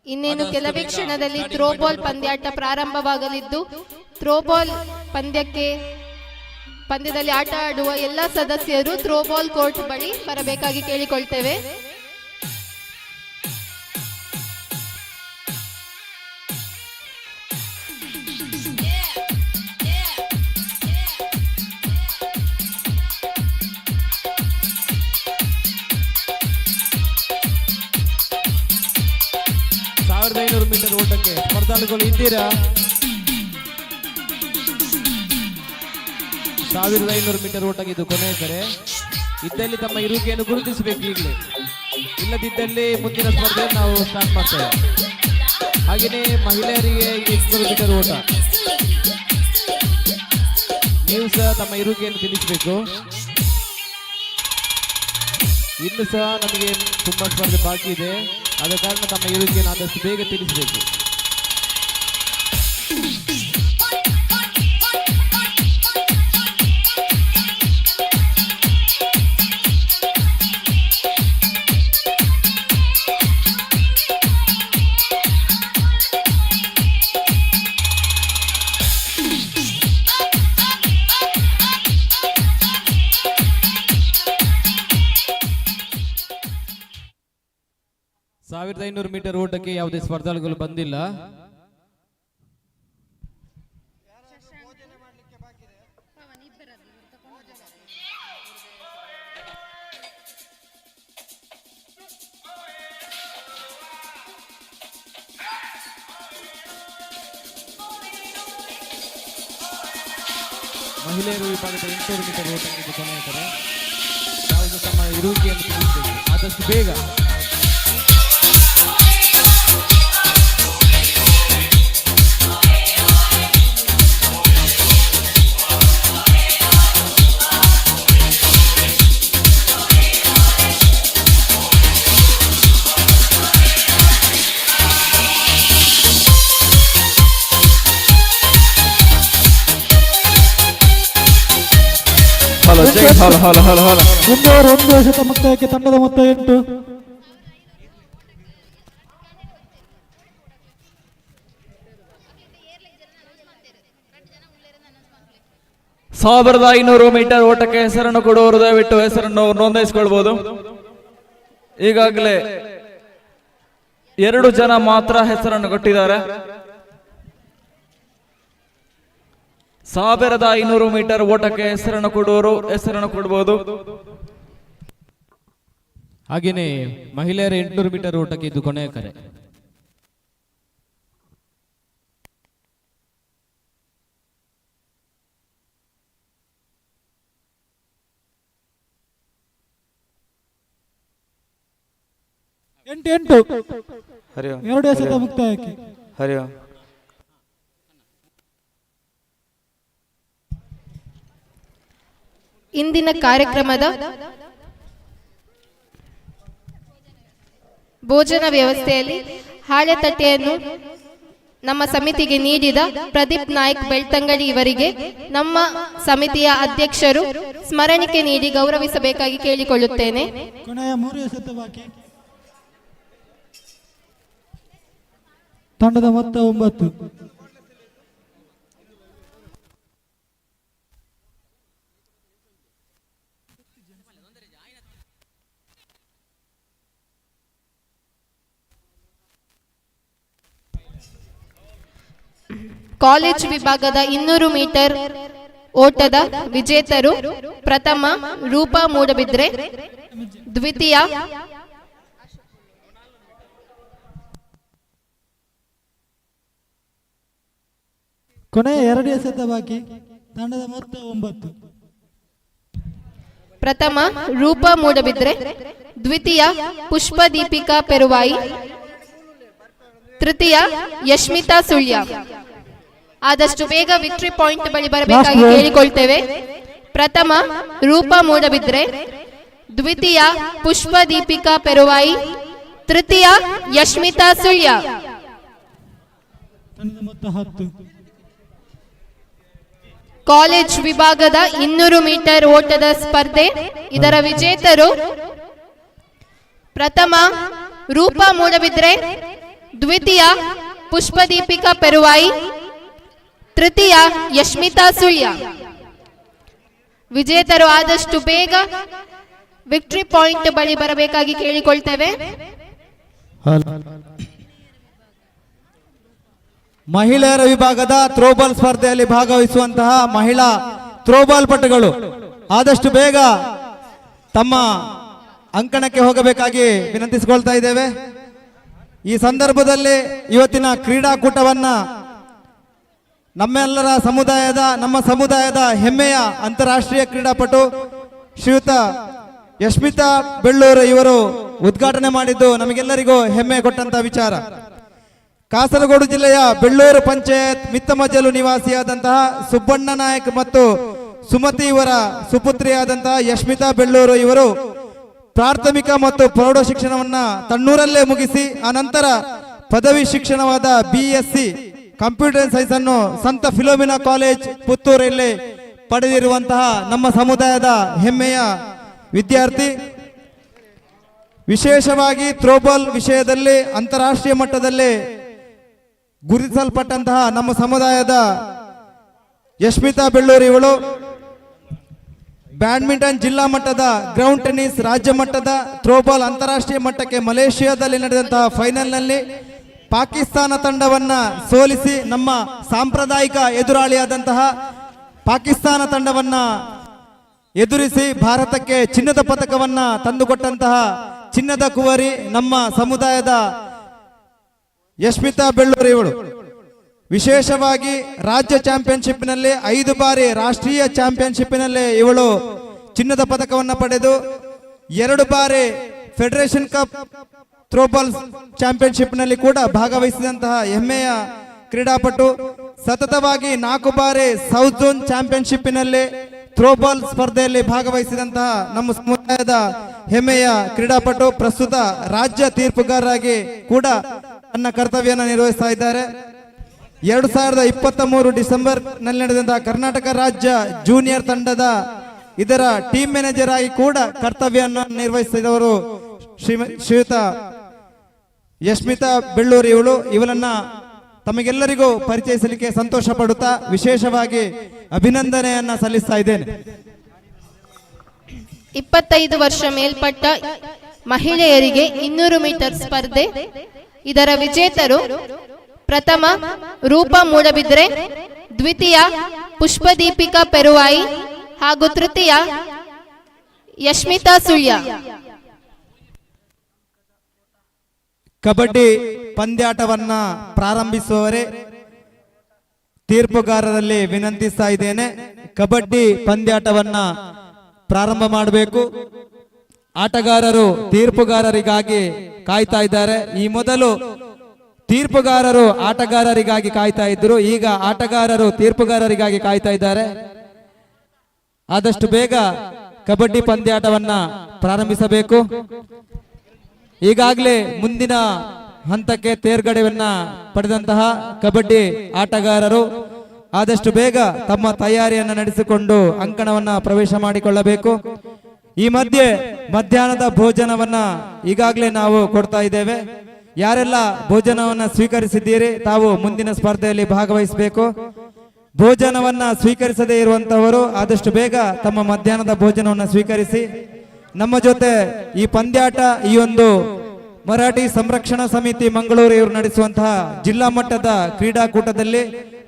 ಇನ್ನೇನು ಕೆಲವೇ ಕ್ಷಣದಲ್ಲಿ ಥ್ರೋಬಾಲ್ ಪಂದ್ಯಾಟ ಪ್ರಾರಂಭವಾಗಲಿದ್ದು, ಥ್ರೋಬಾಲ್ ಪಂದ್ಯದಲ್ಲಿ ಆಟ ಆಡುವ ಎಲ್ಲ ಸದಸ್ಯರು ಥ್ರೋಬಾಲ್ ಕೋರ್ಟ್ ಬಳಿ ಬರಬೇಕಾಗಿ ಕೇಳಿಕೊಳ್ತೇವೆ. ಮೀಟರ್ ಓಟಕ್ಕೆ ಸ್ಪರ್ಧಾಳುಗಳು ಇದ್ದೀರಾ? 1500 ಮೀಟರ್ ಓಟಕ್ಕೆ ಇದು ಕೊನೆಯ ಕರೆ. ಇದ್ದಲ್ಲಿ ತಮ್ಮ ಇರುವಿಕೆಯನ್ನು ಗುರುತಿಸಬೇಕು ಈಗಲೇ, ಇಲ್ಲದಿದ್ದಲ್ಲಿ ಮುಂದಿನ ಸ್ಪರ್ಧೆ ನಾವು ಸ್ಟಾರ್ಟ್ ಮಾಡ್ತೇವೆ. ಹಾಗೆಯೇ ಮಹಿಳೆಯರಿಗೆ 800 ಮೀಟರ್ ಓಟ, ನೀವು ಸಹ ತಮ್ಮ ಇರುವಿಕೆಯನ್ನು ತಿಳಿಸಬೇಕು. ಇನ್ನು ಸಹ ನಮಗೆ ತುಂಬಾ ಸ್ಪರ್ಧೆ ಬಾಕಿ ಇದೆ, ಆದ ಕಾರಣ ತಮ್ಮ ಇರುವಿಕೆಯನ್ನು ಆದಷ್ಟು ಬೇಗ ತಿಳಿಸಬೇಕು. ಸಾವಿರದ 500 ಮೀಟರ್ ಓಟಕ್ಕೆ ಯಾವುದೇ ಸ್ಪರ್ಧಾಳುಗಳು ಬಂದಿಲ್ಲ. ಮಹಿಳೆಯರು ವಿಭಾಗದ 800 ಮೀಟರ್ ಓಟಕ್ಕೆ ಕೊನೆಯ ಕರೆ. ಯಾವುದು ತಮ್ಮ ಇರುವಿಕೆಯನ್ನು ತಿಳಿಸಬೇಕು ಆದಷ್ಟು ಬೇಗ. ಒಂದು ವರ್ಷದ ಮುಕ್ತಾಯಕ್ಕೆ ತಂಡದ ಮೊತ್ತ 8. 1500 ಮೀಟರ್ ಓಟಕ್ಕೆ ಹೆಸರನ್ನು ಕೊಡುವವರು ದಯವಿಟ್ಟು ಹೆಸರನ್ನು ನೋಂದಾಯಿಸಿಕೊಳ್ಬಹುದು. ಈಗಾಗಲೇ 2 ಜನ ಮಾತ್ರ ಹೆಸರನ್ನು ಕೊಟ್ಟಿದ್ದಾರೆ. 1500 ಮೀಟರ್ ಓಟಕ್ಕೆ ಹೆಸರನ್ನು ಕೊಡುವವರು ಹೆಸರನ್ನು ಕೊಡಬಹುದು. ಹಾಗೇನೆ ಮಹಿಳೆಯರ 800 ಮೀಟರ್ ಓಟಕ್ಕೆ ಇದು ಕೊನೆಯ ಕರೆ. ಎಂಟು ಹರಿ ಓಂ. 2 ಎಸೆತ ಮುಕ್ತಾಯಕ್ಕೆ. ಹರಿ ಓಂ. ಇಂದಿನ ಕಾರ್ಯಕ್ರಮದ ಭೋಜನ ವ್ಯವಸ್ಥೆಯಲ್ಲಿ ಹಾಳೆತಟ್ಟೆಯನ್ನು ನಮ್ಮ ಸಮಿತಿಗೆ ನೀಡಿದ ಪ್ರದೀಪ್ ನಾಯ್ಕ್ ಬೆಳ್ತಂಗಡಿ ಇವರಿಗೆ ನಮ್ಮ ಸಮಿತಿಯ ಅಧ್ಯಕ್ಷರು ಸ್ಮರಣಿಕೆ ನೀಡಿ ಗೌರವಿಸಬೇಕಾಗಿ ಕೇಳಿಕೊಳ್ಳುತ್ತೇನೆ. ಕೊನೆಯ 3 ಎಸೆತ ಬಾಕಿ. ತಂಡದ ಮೊತ್ತ 9. ಕಾಲೇಜ್ ವಿಭಾಗದ 200 ಮೀಟರ್ ಓಟದ ವಿಜೇತರು: ಪ್ರಥಮ ರೂಪಾ ಮೂಡಬಿದ್ರೆ, ದ್ವಿತೀಯ ಕೊನೆಯ 2 ಎಸೆತ ಬಾಕಿ. ತಂಡದ ಮೊತ್ತ 9. ಪ್ರಥಮ ರೂಪಾ ಮೂಡಬಿದ್ರೆ, ದ್ವಿತೀಯ ಪುಷ್ಪ ದೀಪಿಕಾ ಪೆರುವಾಯಿ, ತೃತೀಯ ಯಶ್ಮಿತಾ ಸುಳ್ಯ. ಆದಷ್ಟು ಬೇಗ ವಿಕ್ಟರಿ ಪಾಯಿಂಟ್ ಬಳಿ ಬರಬೇಕಾಗಿ ಕೇಳಿಕೊಳ್ತೇವೆ. ಪ್ರಥಮ ರೂಪಾ ಮೂಡಬಿದ್ರೆ, ದ್ವಿತೀಯ ಪುಷ್ಪ ದೀಪಿಕಾ ಪೆರುವಾಯಿ, ತೃತೀಯ ಯಶ್ಮಿತಾ ಸುಳ್ಯ. ತಂಡದ ಮೊತ್ತ 10. ಕಾಲೇಜ್ ವಿಭಾಗದ 200 ಮೀಟರ್ ಓಟದ ಸ್ಪರ್ಧೆ. ಇದರ ವಿಜೇತರು: ಪ್ರಥಮ ರೂಪಾ ಮೂಡಬಿದ್ರೆ, ದ್ವಿತೀಯ ಪುಷ್ಪ ದೀಪಿಕಾ ಪೆರುವಾಯಿ, ತೃತೀಯ ಯಶ್ಮಿತಾ ಸುಳ್ಯ. ವಿಜೇತರು ಆದಷ್ಟು ಬೇಗ ವಿಕ್ಟರಿ ಪಾಯಿಂಟ್ ಬಳಿ ಬರಬೇಕಾಗಿ ಕೇಳಿಕೊಳ್ತೇವೆ. ಮಹಿಳೆಯರ ವಿಭಾಗದ ಥ್ರೋಬಾಲ್ ಸ್ಪರ್ಧೆಯಲ್ಲಿ ಭಾಗವಹಿಸುವಂತಹ ಮಹಿಳಾ ಥ್ರೋಬಾಲ್ ಪಟುಗಳು ಆದಷ್ಟು ಬೇಗ ತಮ್ಮ ಅಂಕಣಕ್ಕೆ ಹೋಗಬೇಕಾಗಿ ವಿನಂತಿಸಿಕೊಳ್ತಾ ಇದ್ದೇವೆ. ಈ ಸಂದರ್ಭದಲ್ಲಿ ಇವತ್ತಿನ ಕ್ರೀಡಾಕೂಟವನ್ನ ನಮ್ಮ ಸಮುದಾಯದ ಹೆಮ್ಮೆಯ ಅಂತಾರಾಷ್ಟ್ರೀಯ ಕ್ರೀಡಾಪಟು ಶ್ರೀಯುತ ಯಶ್ಮಿತಾ ಬೆಳ್ಳೂರು ಇವರು ಉದ್ಘಾಟನೆ ಮಾಡಿದ್ದು ನಮಗೆಲ್ಲರಿಗೂ ಹೆಮ್ಮೆ ಕೊಟ್ಟಂತ ವಿಚಾರ. ಕಾಸರಗೋಡು ಜಿಲ್ಲೆಯ ಬೆಳ್ಳೂರು ಪಂಚಾಯತ್ ಮಿತ್ತಮಜಲು ನಿವಾಸಿಯಾದಂತಹ ಸುಬ್ಬಣ್ಣ ನಾಯಕ್ ಮತ್ತು ಸುಮತಿ ಇವರ ಸುಪುತ್ರಿಯಾದಂತಹ ಯಶ್ಮಿತಾ ಬೆಳ್ಳೂರು ಇವರು ಪ್ರಾಥಮಿಕ ಮತ್ತು ಪ್ರೌಢ ಶಿಕ್ಷಣವನ್ನ ತನ್ನೂರಲ್ಲೇ ಮುಗಿಸಿ ಆನಂತರ ಪದವಿ ಶಿಕ್ಷಣವಾದ BSc ಕಂಪ್ಯೂಟರ್ ಸೈನ್ಸ್ ಅನ್ನು ಸಂತ ಫಿಲೋಮಿನಾ ಕಾಲೇಜ್ ಪುತ್ತೂರಲ್ಲಿ ಪಡೆದಿರುವಂತಹ ನಮ್ಮ ಸಮುದಾಯದ ಹೆಮ್ಮೆಯ ವಿದ್ಯಾರ್ಥಿ. ವಿಶೇಷವಾಗಿ ಥ್ರೋಬಾಲ್ ವಿಷಯದಲ್ಲಿ ಅಂತಾರಾಷ್ಟ್ರೀಯ ಮಟ್ಟದಲ್ಲಿ ಗುರುತಿಸಲ್ಪಟ್ಟಂತಹ ನಮ್ಮ ಸಮುದಾಯದ ಯಶ್ಮಿತಾ ಬೆಳ್ಳೂರು ಇವಳು ಬ್ಯಾಡ್ಮಿಂಟನ್ ಜಿಲ್ಲಾ ಮಟ್ಟದ, ಗ್ರೌಂಡ್ ಟೆನ್ನಿಸ್ ರಾಜ್ಯ ಮಟ್ಟದ, ಥ್ರೋಬಾಲ್ ಅಂತಾರಾಷ್ಟ್ರೀಯ ಮಟ್ಟಕ್ಕೆ ಮಲೇಷಿಯಾದಲ್ಲಿ ನಡೆದಂತಹ ಫೈನಲ್ನಲ್ಲಿ ಪಾಕಿಸ್ತಾನ ತಂಡವನ್ನ ಸೋಲಿಸಿ ನಮ್ಮ ಸಾಂಪ್ರದಾಯಿಕ ಎದುರಾಳಿಯಾದಂತಹ ಪಾಕಿಸ್ತಾನ ತಂಡವನ್ನ ಎದುರಿಸಿ ಭಾರತಕ್ಕೆ ಚಿನ್ನದ ಪದಕವನ್ನ ತಂದುಕೊಟ್ಟಂತಹ ಚಿನ್ನದ ಕುವರಿ ನಮ್ಮ ಸಮುದಾಯದ ಯಶ್ಮಿತಾ ಬೆಳ್ಳೂರು ಇವಳು. ವಿಶೇಷವಾಗಿ ರಾಜ್ಯ ಚಾಂಪಿಯನ್ಶಿಪ್ನಲ್ಲಿ 5 ಬಾರಿ ರಾಷ್ಟ್ರೀಯ ಚಾಂಪಿಯನ್ಶಿಪ್ನಲ್ಲಿ ಇವಳು ಚಿನ್ನದ ಪದಕವನ್ನು ಪಡೆದು 2 ಬಾರಿ ಫೆಡರೇಷನ್ ಕಪ್ ಥ್ರೋಬಾಲ್ ಚಾಂಪಿಯನ್ಶಿಪ್ನಲ್ಲಿ ಕೂಡ ಭಾಗವಹಿಸಿದಂತಹ ಹೆಮ್ಮೆಯ ಕ್ರೀಡಾಪಟು. ಸತತವಾಗಿ 4 ಬಾರಿ ಸೌತ್ ಝೋನ್ ಚಾಂಪಿಯನ್ಶಿಪ್ನಲ್ಲಿ ಥ್ರೋಬಾಲ್ ಸ್ಪರ್ಧೆಯಲ್ಲಿ ಭಾಗವಹಿಸಿದಂತಹ ನಮ್ಮ ಸಮುದಾಯದ ಹೆಮ್ಮೆಯ ಕ್ರೀಡಾಪಟು ಪ್ರಸ್ತುತ ರಾಜ್ಯ ತೀರ್ಪುಗಾರರಾಗಿ ಕೂಡ ತನ್ನ ಕರ್ತವ್ಯವನ್ನು ನಿರ್ವಹಿಸ್ತಾ ಇದ್ದಾರೆ. 2023 ಡಿಸೆಂಬರ್ ನಲ್ಲಿ ನಡೆದಂತಹ ಕರ್ನಾಟಕ ರಾಜ್ಯ ಜೂನಿಯರ್ ತಂಡದ ಇದರ ಟೀಮ್ ಮ್ಯಾನೇಜರ್ ಆಗಿ ಕೂಡ ಕರ್ತವ್ಯವನ್ನು ನಿರ್ವಹಿಸಿದವರು ಶ್ರೀಯುತ ಯಶ್ಮಿತಾ ಬೆಳ್ಳೂರು ಇವಳನ್ನ ತಮಗೆಲ್ಲರಿಗೂ ಪರಿಚಯಿಸಲಿಕ್ಕೆ ಸಂತೋಷ ಪಡುತ್ತಾ ವಿಶೇಷವಾಗಿ ಅಭಿನಂದನೆಯನ್ನ ಸಲ್ಲಿಸ್ತಾ ಇದ್ದೇನೆ. 25 ವರ್ಷ ಮೇಲ್ಪಟ್ಟ ಮಹಿಳೆಯರಿಗೆ 200 ಮೀಟರ್ ಸ್ಪರ್ಧೆ. ಇದರ ವಿಜೇತರು ಪ್ರಥಮ ರೂಪಾ ಮೂಡಬಿದ್ರೆ, ದ್ವಿತೀಯ ಪುಷ್ಪದೀಪಿಕಾ ಪೆರುವಾಯಿ ಹಾಗೂ ತೃತೀಯ ಯಶ್ಮಿತಾ ಸುಳ್ಯ. ಕಬಡ್ಡಿ ಪಂದ್ಯಾಟವನ್ನ ಪ್ರಾರಂಭಿಸುವವರೇ ತೀರ್ಪುಗಾರರಲ್ಲಿ ವಿನಂತಿಸ್ತಾ ಇದ್ದೇನೆ, ಕಬಡ್ಡಿ ಪಂದ್ಯಾಟವನ್ನ ಪ್ರಾರಂಭ ಮಾಡಬೇಕು. ಆಟಗಾರರು ತೀರ್ಪುಗಾರರಿಗಾಗಿ ಕಾಯ್ತಾ ಇದ್ದಾರೆ. ಈ ಮೊದಲು ತೀರ್ಪುಗಾರರು ಆಟಗಾರರಿಗಾಗಿ ಕಾಯ್ತಾ ಇದ್ರು, ಈಗ ಆಟಗಾರರು ತೀರ್ಪುಗಾರರಿಗಾಗಿ ಕಾಯ್ತಾ ಇದ್ದಾರೆ. ಆದಷ್ಟು ಬೇಗ ಕಬಡ್ಡಿ ಪಂದ್ಯಾಟವನ್ನ ಪ್ರಾರಂಭಿಸಬೇಕು. ಈಗಾಗಲೇ ಮುಂದಿನ ಹಂತಕ್ಕೆ ತೇರ್ಗಡೆಯನ್ನ ಪಡೆದಂತಹ ಕಬಡ್ಡಿ ಆಟಗಾರರು ಆದಷ್ಟು ಬೇಗ ತಮ್ಮ ತಯಾರಿಯನ್ನು ನಡೆಸಿಕೊಂಡು ಅಂಕಣವನ್ನ ಪ್ರವೇಶ ಮಾಡಿಕೊಳ್ಳಬೇಕು. ಈ ಮಧ್ಯೆ ಮಧ್ಯಾಹ್ನದ ಭೋಜನವನ್ನ ಈಗಾಗಲೇ ನಾವು ಕೊಡ್ತಾ ಇದ್ದೇವೆ. ಯಾರೆಲ್ಲ ಭೋಜನವನ್ನ ಸ್ವೀಕರಿಸಿದ್ದೀರಿ ತಾವು ಮುಂದಿನ ಸ್ಪರ್ಧೆಯಲ್ಲಿ ಭಾಗವಹಿಸಬೇಕು. ಭೋಜನವನ್ನ ಸ್ವೀಕರಿಸದೇ ಇರುವಂತವರು ಆದಷ್ಟು ಬೇಗ ತಮ್ಮ ಮಧ್ಯಾಹ್ನದ ಭೋಜನವನ್ನ ಸ್ವೀಕರಿಸಿ. ನಮ್ಮ ಜೊತೆ ಈ ಪಂದ್ಯಾಟ, ಈ ಒಂದು ಮರಾಠಿ ಸಂರಕ್ಷಣಾ ಸಮಿತಿ ಮಂಗಳೂರು ಇವರು ನಡೆಸುವಂತಹ ಜಿಲ್ಲಾ ಮಟ್ಟದ ಕ್ರೀಡಾಕೂಟದಲ್ಲಿ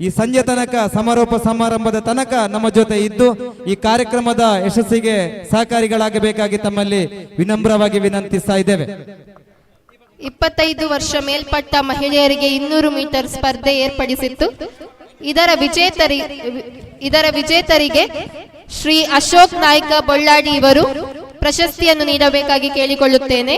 ಈ ಸಂಜೆ ತನಕ ಸಮಾರೋಪ ಸಮಾರಂಭದ ತನಕ ನಮ್ಮ ಜೊತೆ ಇದ್ದು ಈ ಕಾರ್ಯಕ್ರಮದ ಯಶಸ್ಸಿಗೆ ಸಹಕಾರಿಗಳಾಗಬೇಕಾಗಿ ತಮ್ಮಲ್ಲಿ ವಿನಮ್ರವಾಗಿ ವಿನಂತಿಸ್ತಾ ಇದ್ದೇವೆ. 25 ವರ್ಷ ಮೇಲ್ಪಟ್ಟ ಮಹಿಳೆಯರಿಗೆ 200 ಮೀಟರ್ ಸ್ಪರ್ಧೆ ಏರ್ಪಡಿಸಿತ್ತು. ಇದರ ವಿಜೇತರಿಗೆ ಶ್ರೀ ಅಶೋಕ್ ನಾಯ್ಕ ಬೊಳ್ಳಾಡಿ ಇವರು ಪ್ರಶಸ್ತಿಯನ್ನು ನೀಡಬೇಕಾಗಿ ಕೇಳಿಕೊಳ್ಳುತ್ತೇನೆ.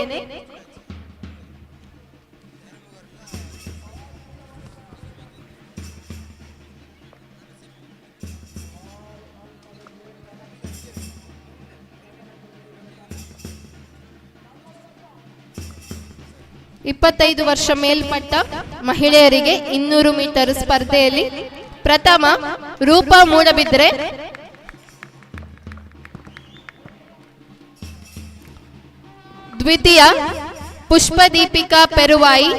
ಇಪ್ಪತ್ತೈದು ವರ್ಷ ಮೇಲ್ಪಟ್ಟ ಮಹಿಳೆಯರಿಗೆ 200 ಮೀಟರ್ ಸ್ಪರ್ಧೆಯಲ್ಲಿ ಪ್ರಥಮ ರೂಪಾ ಮೂಡಬಿದ್ರೆ, ದ್ವಿತೀಯ ಪುಷ್ಪದೀಪಿಕಾ ಪೆರುವಾಯಿ,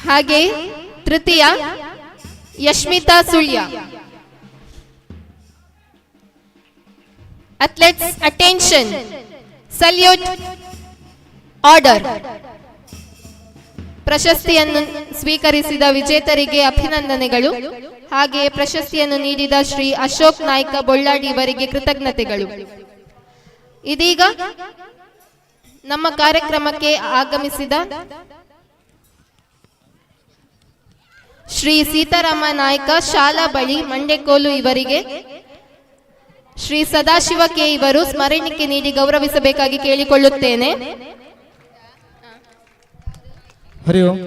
ಹಾಗೆ ತೃತೀಯ Yashmita Sullia. Athletes attention, salute, order. ಪ್ರಶಸ್ತಿಯನ್ನು ಸ್ವೀಕರಿಸಿದ ವಿಜೇತರಿಗೆ ಅಭಿನಂದನೆಗಳು. ಹಾಗೆಯೇ ಪ್ರಶಸ್ತಿಯನ್ನು ನೀಡಿದ ಶ್ರೀ ಅಶೋಕ್ ನಾಯ್ಕ ಬೊಳ್ಳಾಡಿ ಇವರಿಗೆ ಕೃತಜ್ಞತೆಗಳು. ಇದೀಗ ನಮ್ಮ ಕಾರ್ಯಕ್ರಮಕ್ಕೆ ಆಗಮಿಸಿದ ಶ್ರೀ ಸೀತಾರಾಮ ನಾಯ್ಕ ಶಾಲಾ ಬಳಿ ಮಂಡೆಕೋಲು ಇವರಿಗೆ ಶ್ರೀ ಸದಾಶಿವ ಕೆ ಇವರು ಸ್ಮರಣಿಕೆ ನೀಡಿ ಗೌರವಿಸಬೇಕಾಗಿ ಕೇಳಿಕೊಳ್ಳುತ್ತೇನೆ. ಹರಿ ಓಂ.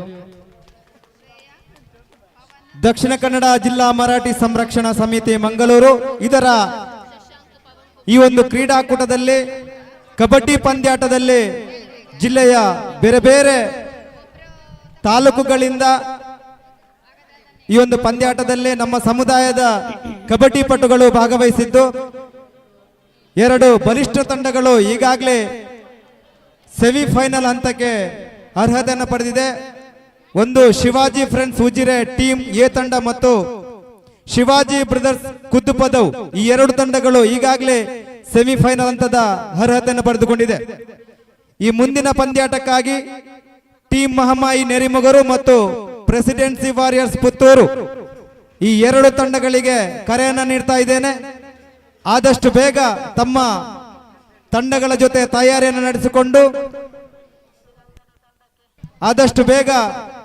ದಕ್ಷಿಣ ಕನ್ನಡ ಜಿಲ್ಲಾ ಮರಾಠಿ ಸಂರಕ್ಷಣಾ ಸಮಿತಿ ಮಂಗಳೂರು ಇದರ ಈ ಒಂದು ಕ್ರೀಡಾಕೂಟದಲ್ಲಿ ಕಬಡ್ಡಿ ಪಂದ್ಯಾಟದಲ್ಲಿ ಜಿಲ್ಲೆಯ ಬೇರೆ ಬೇರೆ ತಾಲೂಕುಗಳಿಂದ ಈ ಒಂದು ಪಂದ್ಯಾಟದಲ್ಲಿ ನಮ್ಮ ಸಮುದಾಯದ ಕಬಡ್ಡಿ ಪಟುಗಳು ಭಾಗವಹಿಸಿದ್ದು 2 ಬಲಿಷ್ಠ ತಂಡಗಳು ಈಗಾಗಲೇ ಸೆಮಿಫೈನಲ್ ಹಂತಕ್ಕೆ ಅರ್ಹತೆಯನ್ನು ಪಡೆದಿದೆ. ಒಂದು Shivaji friends Ujire team A ತಂಡ ಮತ್ತು ಶಿವಾಜಿ ಬ್ರದರ್ಸ್ ಕುದ್ದುಪದವ್, ಈ 2 ತಂಡಗಳು ಈಗಾಗಲೇ ಸೆಮಿಫೈನಲ್ ಹಂತದ ಅರ್ಹತೆಯನ್ನು ಪಡೆದುಕೊಂಡಿದೆ. ಈ ಮುಂದಿನ ಪಂದ್ಯಾಟಕ್ಕಾಗಿ ಟೀಮ್ ಮಹಮಾಯಿ ನೆರಿಮೊಗರು ಮತ್ತು ಪ್ರೆಸಿಡೆನ್ಸಿ ವಾರಿಯರ್ಸ್ ಪುತ್ತೂರು ಈ 2 ತಂಡಗಳಿಗೆ ಕರೆಯನ್ನ ನೀಡ್ತಾ ಇದ್ದೇನೆ. ಆದಷ್ಟು ಬೇಗ ತಮ್ಮ ತಂಡಗಳ ಜೊತೆ ತಯಾರಿಯನ್ನು ನಡೆಸಿಕೊಂಡು ಆದಷ್ಟು ಬೇಗ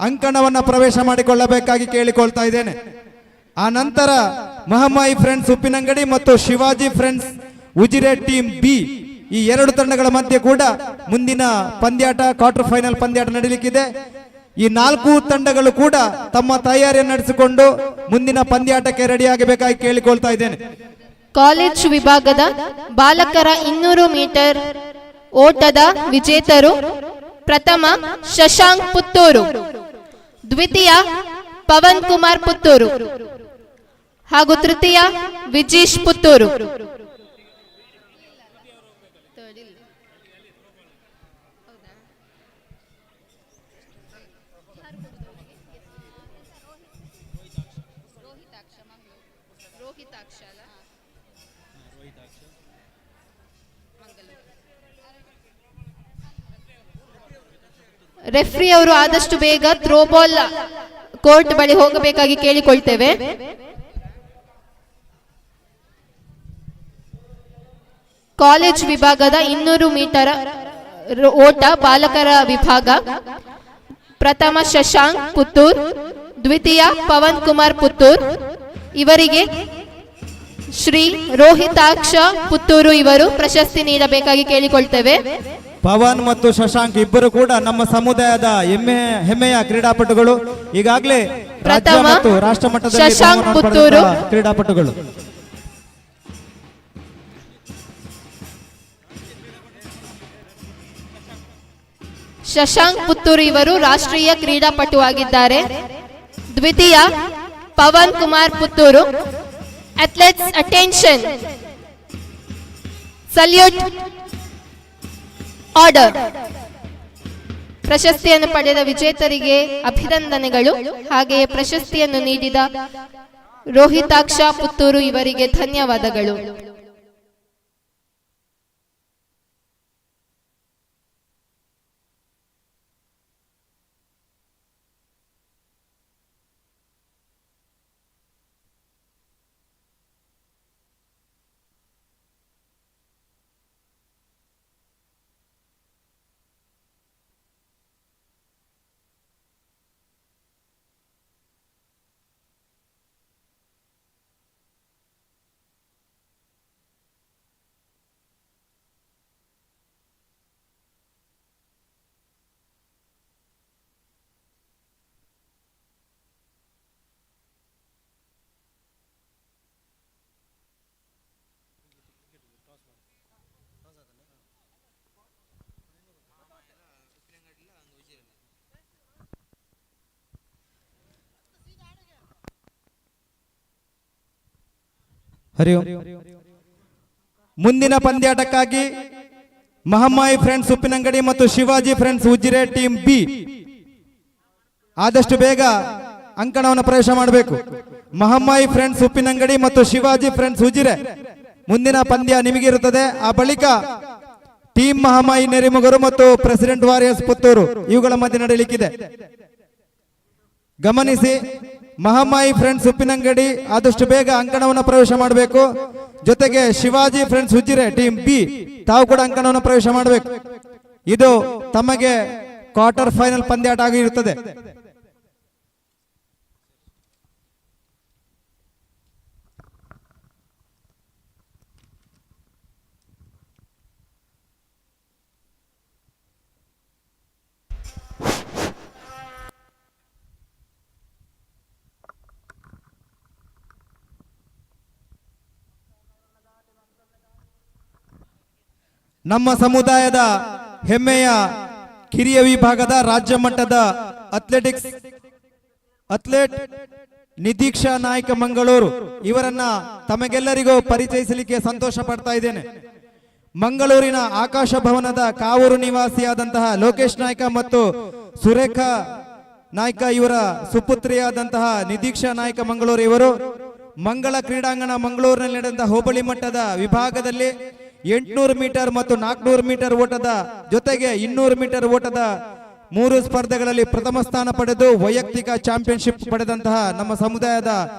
ಅಂಕಣವನ್ನ ಪ್ರವೇಶ ಮಾಡಿಕೊಳ್ಳಬೇಕಾಗಿ ಕೇಳಿಕೊಳ್ತಾ ಇದ್ದೇನೆ. ಆ ನಂತರ ಮಹಮಾಯಿ ಫ್ರೆಂಡ್ಸ್ ಉಪ್ಪಿನಂಗಡಿ ಮತ್ತು Shivaji friends Ujire team B ಈ 2 ತಂಡಗಳ ಮಧ್ಯೆ ಕೂಡ ಮುಂದಿನ ಪಂದ್ಯಾಟ ಕ್ವಾರ್ಟರ್ ಫೈನಲ್ ಪಂದ್ಯಾಟ ನಡೆಯಲಿಕ್ಕಿದೆ. ಈ 4 ತಂಡಗಳು ಕೂಡ ತಮ್ಮ ತಯಾರಿಯನ್ನು ನಡೆಸಿಕೊಂಡು ಮುಂದಿನ ಪಂದ್ಯಾಟಕ್ಕೆ ರೆಡಿಯಾಗಬೇಕಾಗಿ ಕೇಳಿಕೊಳ್ತಾ ಇದ್ದೇನೆ. ಕಾಲೇಜು ವಿಭಾಗದ ಬಾಲಕರ 200 ಮೀಟರ್ ಓಟದ ವಿಜೇತರು ಪ್ರಥಮ ಶಶಾಂಕ್ ಪುತ್ತೂರು, ದ್ವಿತೀಯ ಪವನ್ ಕುಮಾರ್ ಪುತ್ತೂರು ಹಾಗೂ ತೃತೀಯ ವಿಜೀಶ್ ಪುತ್ತೂರು. ರೆಫ್ರಿ ಅವರು ಆದಷ್ಟು ಬೇಗ ಥ್ರೋಬಾಲ್ ಕೋರ್ಟ್ ಬಳಿ ಹೋಗಬೇಕಾಗಿ ಕೇಳಿಕೊಳ್ತೇವೆ. ಕಾಲೇಜ್ ವಿಭಾಗದ 200 ಮೀಟರ್ ಓಟ ಬಾಲಕರ ವಿಭಾಗ ಪ್ರಥಮ ಶಶಾಂಕ್ ಪುತ್ತೂರ್, ದ್ವಿತೀಯ ಪವನ್ ಕುಮಾರ್ ಪುತ್ತೂರ್. ಇವರಿಗೆ ಶ್ರೀ ರೋಹಿತಾಕ್ಷ ಪುತ್ತೂರು ಇವರು ಪ್ರಶಸ್ತಿ ನೀಡಬೇಕಾಗಿ ಕೇಳಿಕೊಳ್ತೇವೆ. ಪವನ್ ಮತ್ತು ಶಶಾಂಕ್ ಇಬ್ಬರು ಕೂಡ ನಮ್ಮ ಸಮುದಾಯದ ಹೆಮ್ಮೆಯ ಕ್ರೀಡಾಪಟುಗಳು. ಈಗಾಗಲೇ ರಾಜ್ಯ ಮತ್ತು ರಾಷ್ಟ್ರ ಮಟ್ಟದಲ್ಲಿ ಶಶಾಂಕ್ ಪುತ್ತೂರು ಕ್ರೀಡಾಪಟುಗಳು. ಶಶಾಂಕ್ ಪುತ್ತೂರು ಇವರು ರಾಷ್ಟ್ರೀಯ ಕ್ರೀಡಾಪಟು ಆಗಿದ್ದಾರೆ. ದ್ವಿತೀಯ Pavan Kumar Puttur. Athletes attention, salute, order. ಪ್ರಶಸ್ತಿಯನ್ನು ಪಡೆದ ವಿಜೇತರಿಗೆ ಅಭಿನಂದನೆಗಳು. ಹಾಗೆಯೇ ಪ್ರಶಸ್ತಿಯನ್ನು ನೀಡಿದ ರೋಹಿತಾಕ್ಷ ಪುತ್ತೂರು ಇವರಿಗೆ ಧನ್ಯವಾದಗಳು. ಹರಿ ಓಂ. ಮುಂದಿನ ಪಂದ್ಯಾಟಕ್ಕಾಗಿ ಮಹಮ್ಮಾಯಿ ಫ್ರೆಂಡ್ಸ್ ಉಪ್ಪಿನಂಗಡಿ ಮತ್ತು Shivaji friends Ujire team B ಆದಷ್ಟು ಬೇಗ ಅಂಕಣವನ್ನು ಪ್ರವೇಶ ಮಾಡಬೇಕು. ಮಹಮ್ಮಾಯಿ ಫ್ರೆಂಡ್ಸ್ ಉಪ್ಪಿನಂಗಡಿ ಮತ್ತು ಶಿವಾಜಿ ಫ್ರೆಂಡ್ಸ್ ಉಜಿರೆ ಮುಂದಿನ ಪಂದ್ಯ ನಿಮಗಿರುತ್ತದೆ. ಆ ಬಳಿಕ ಟೀಮ್ ಮಹಮ್ಮಾಯಿ ನೆರಿಮುಗರು ಮತ್ತು ಪ್ರೆಸಿಡೆಂಟ್ ವಾರಿಯರ್ಸ್ ಪುತ್ತೂರು ಇವುಗಳ ಮಧ್ಯೆ ನಡೆಯಲಿಕ್ಕಿದೆ. ಗಮನಿಸಿ, ಮಹಮ್ಮಾಯಿ ಫ್ರೆಂಡ್ಸ್ ಉಪ್ಪಿನಂಗಡಿ ಆದಷ್ಟು ಬೇಗ ಅಂಕಣವನ್ನು ಪ್ರವೇಶ ಮಾಡಬೇಕು. ಜೊತೆಗೆ Shivaji friends Ujire team B ತಾವು ಕೂಡ ಅಂಕಣವನ್ನು ಪ್ರವೇಶ ಮಾಡಬೇಕು. ಇದು ತಮಗೆ ಕ್ವಾರ್ಟರ್ ಫೈನಲ್ ಪಂದ್ಯಾಟ ಆಗಿರುತ್ತದೆ. ನಮ್ಮ ಸಮುದಾಯದ ಹೆಮ್ಮೆಯ ಕಿರಿಯ ವಿಭಾಗದ ರಾಜ್ಯ ಮಟ್ಟದ ಅಥ್ಲೆಟ್ ನಿದೀಕ್ಷಾ ನಾಯ್ಕ ಮಂಗಳೂರು ಇವರನ್ನ ತಮಗೆಲ್ಲರಿಗೂ ಪರಿಚಯಿಸಲಿಕ್ಕೆ ಸಂತೋಷ ಪಡ್ತಾ ಇದ್ದೇನೆ. ಮಂಗಳೂರಿನ ಆಕಾಶ ಭವನದ ಕಾವೂರು ನಿವಾಸಿಯಾದಂತಹ ಲೋಕೇಶ್ ನಾಯ್ಕ ಮತ್ತು ಸುರೇಖಾ ನಾಯ್ಕ ಇವರ ಸುಪುತ್ರಿಯಾದಂತಹ ನಿದೀಕ್ಷಾ ನಾಯ್ಕ ಮಂಗಳೂರು ಇವರು ಮಂಗಳ ಕ್ರೀಡಾಂಗಣ ಮಂಗಳೂರಿನಲ್ಲಿ ನಡೆದಂತಹ ಹೋಬಳಿ ಮಟ್ಟದ ವಿಭಾಗದಲ್ಲಿ 800 ಮೀಟರ್ ಮತ್ತು 400 ಮೀಟರ್ ಓಟದ ಜೊತೆಗೆ 200 ಮೀಟರ್ ಓಟದ 3 ಸ್ಪರ್ಧೆಗಳಲ್ಲಿ ಪ್ರಥಮ ಸ್ಥಾನ ಪಡೆದು ವೈಯಕ್ತಿಕ ಚಾಂಪಿಯನ್ಶಿಪ್ ಪಡೆದಂತಹ ನಮ್ಮ ಸಮುದಾಯದ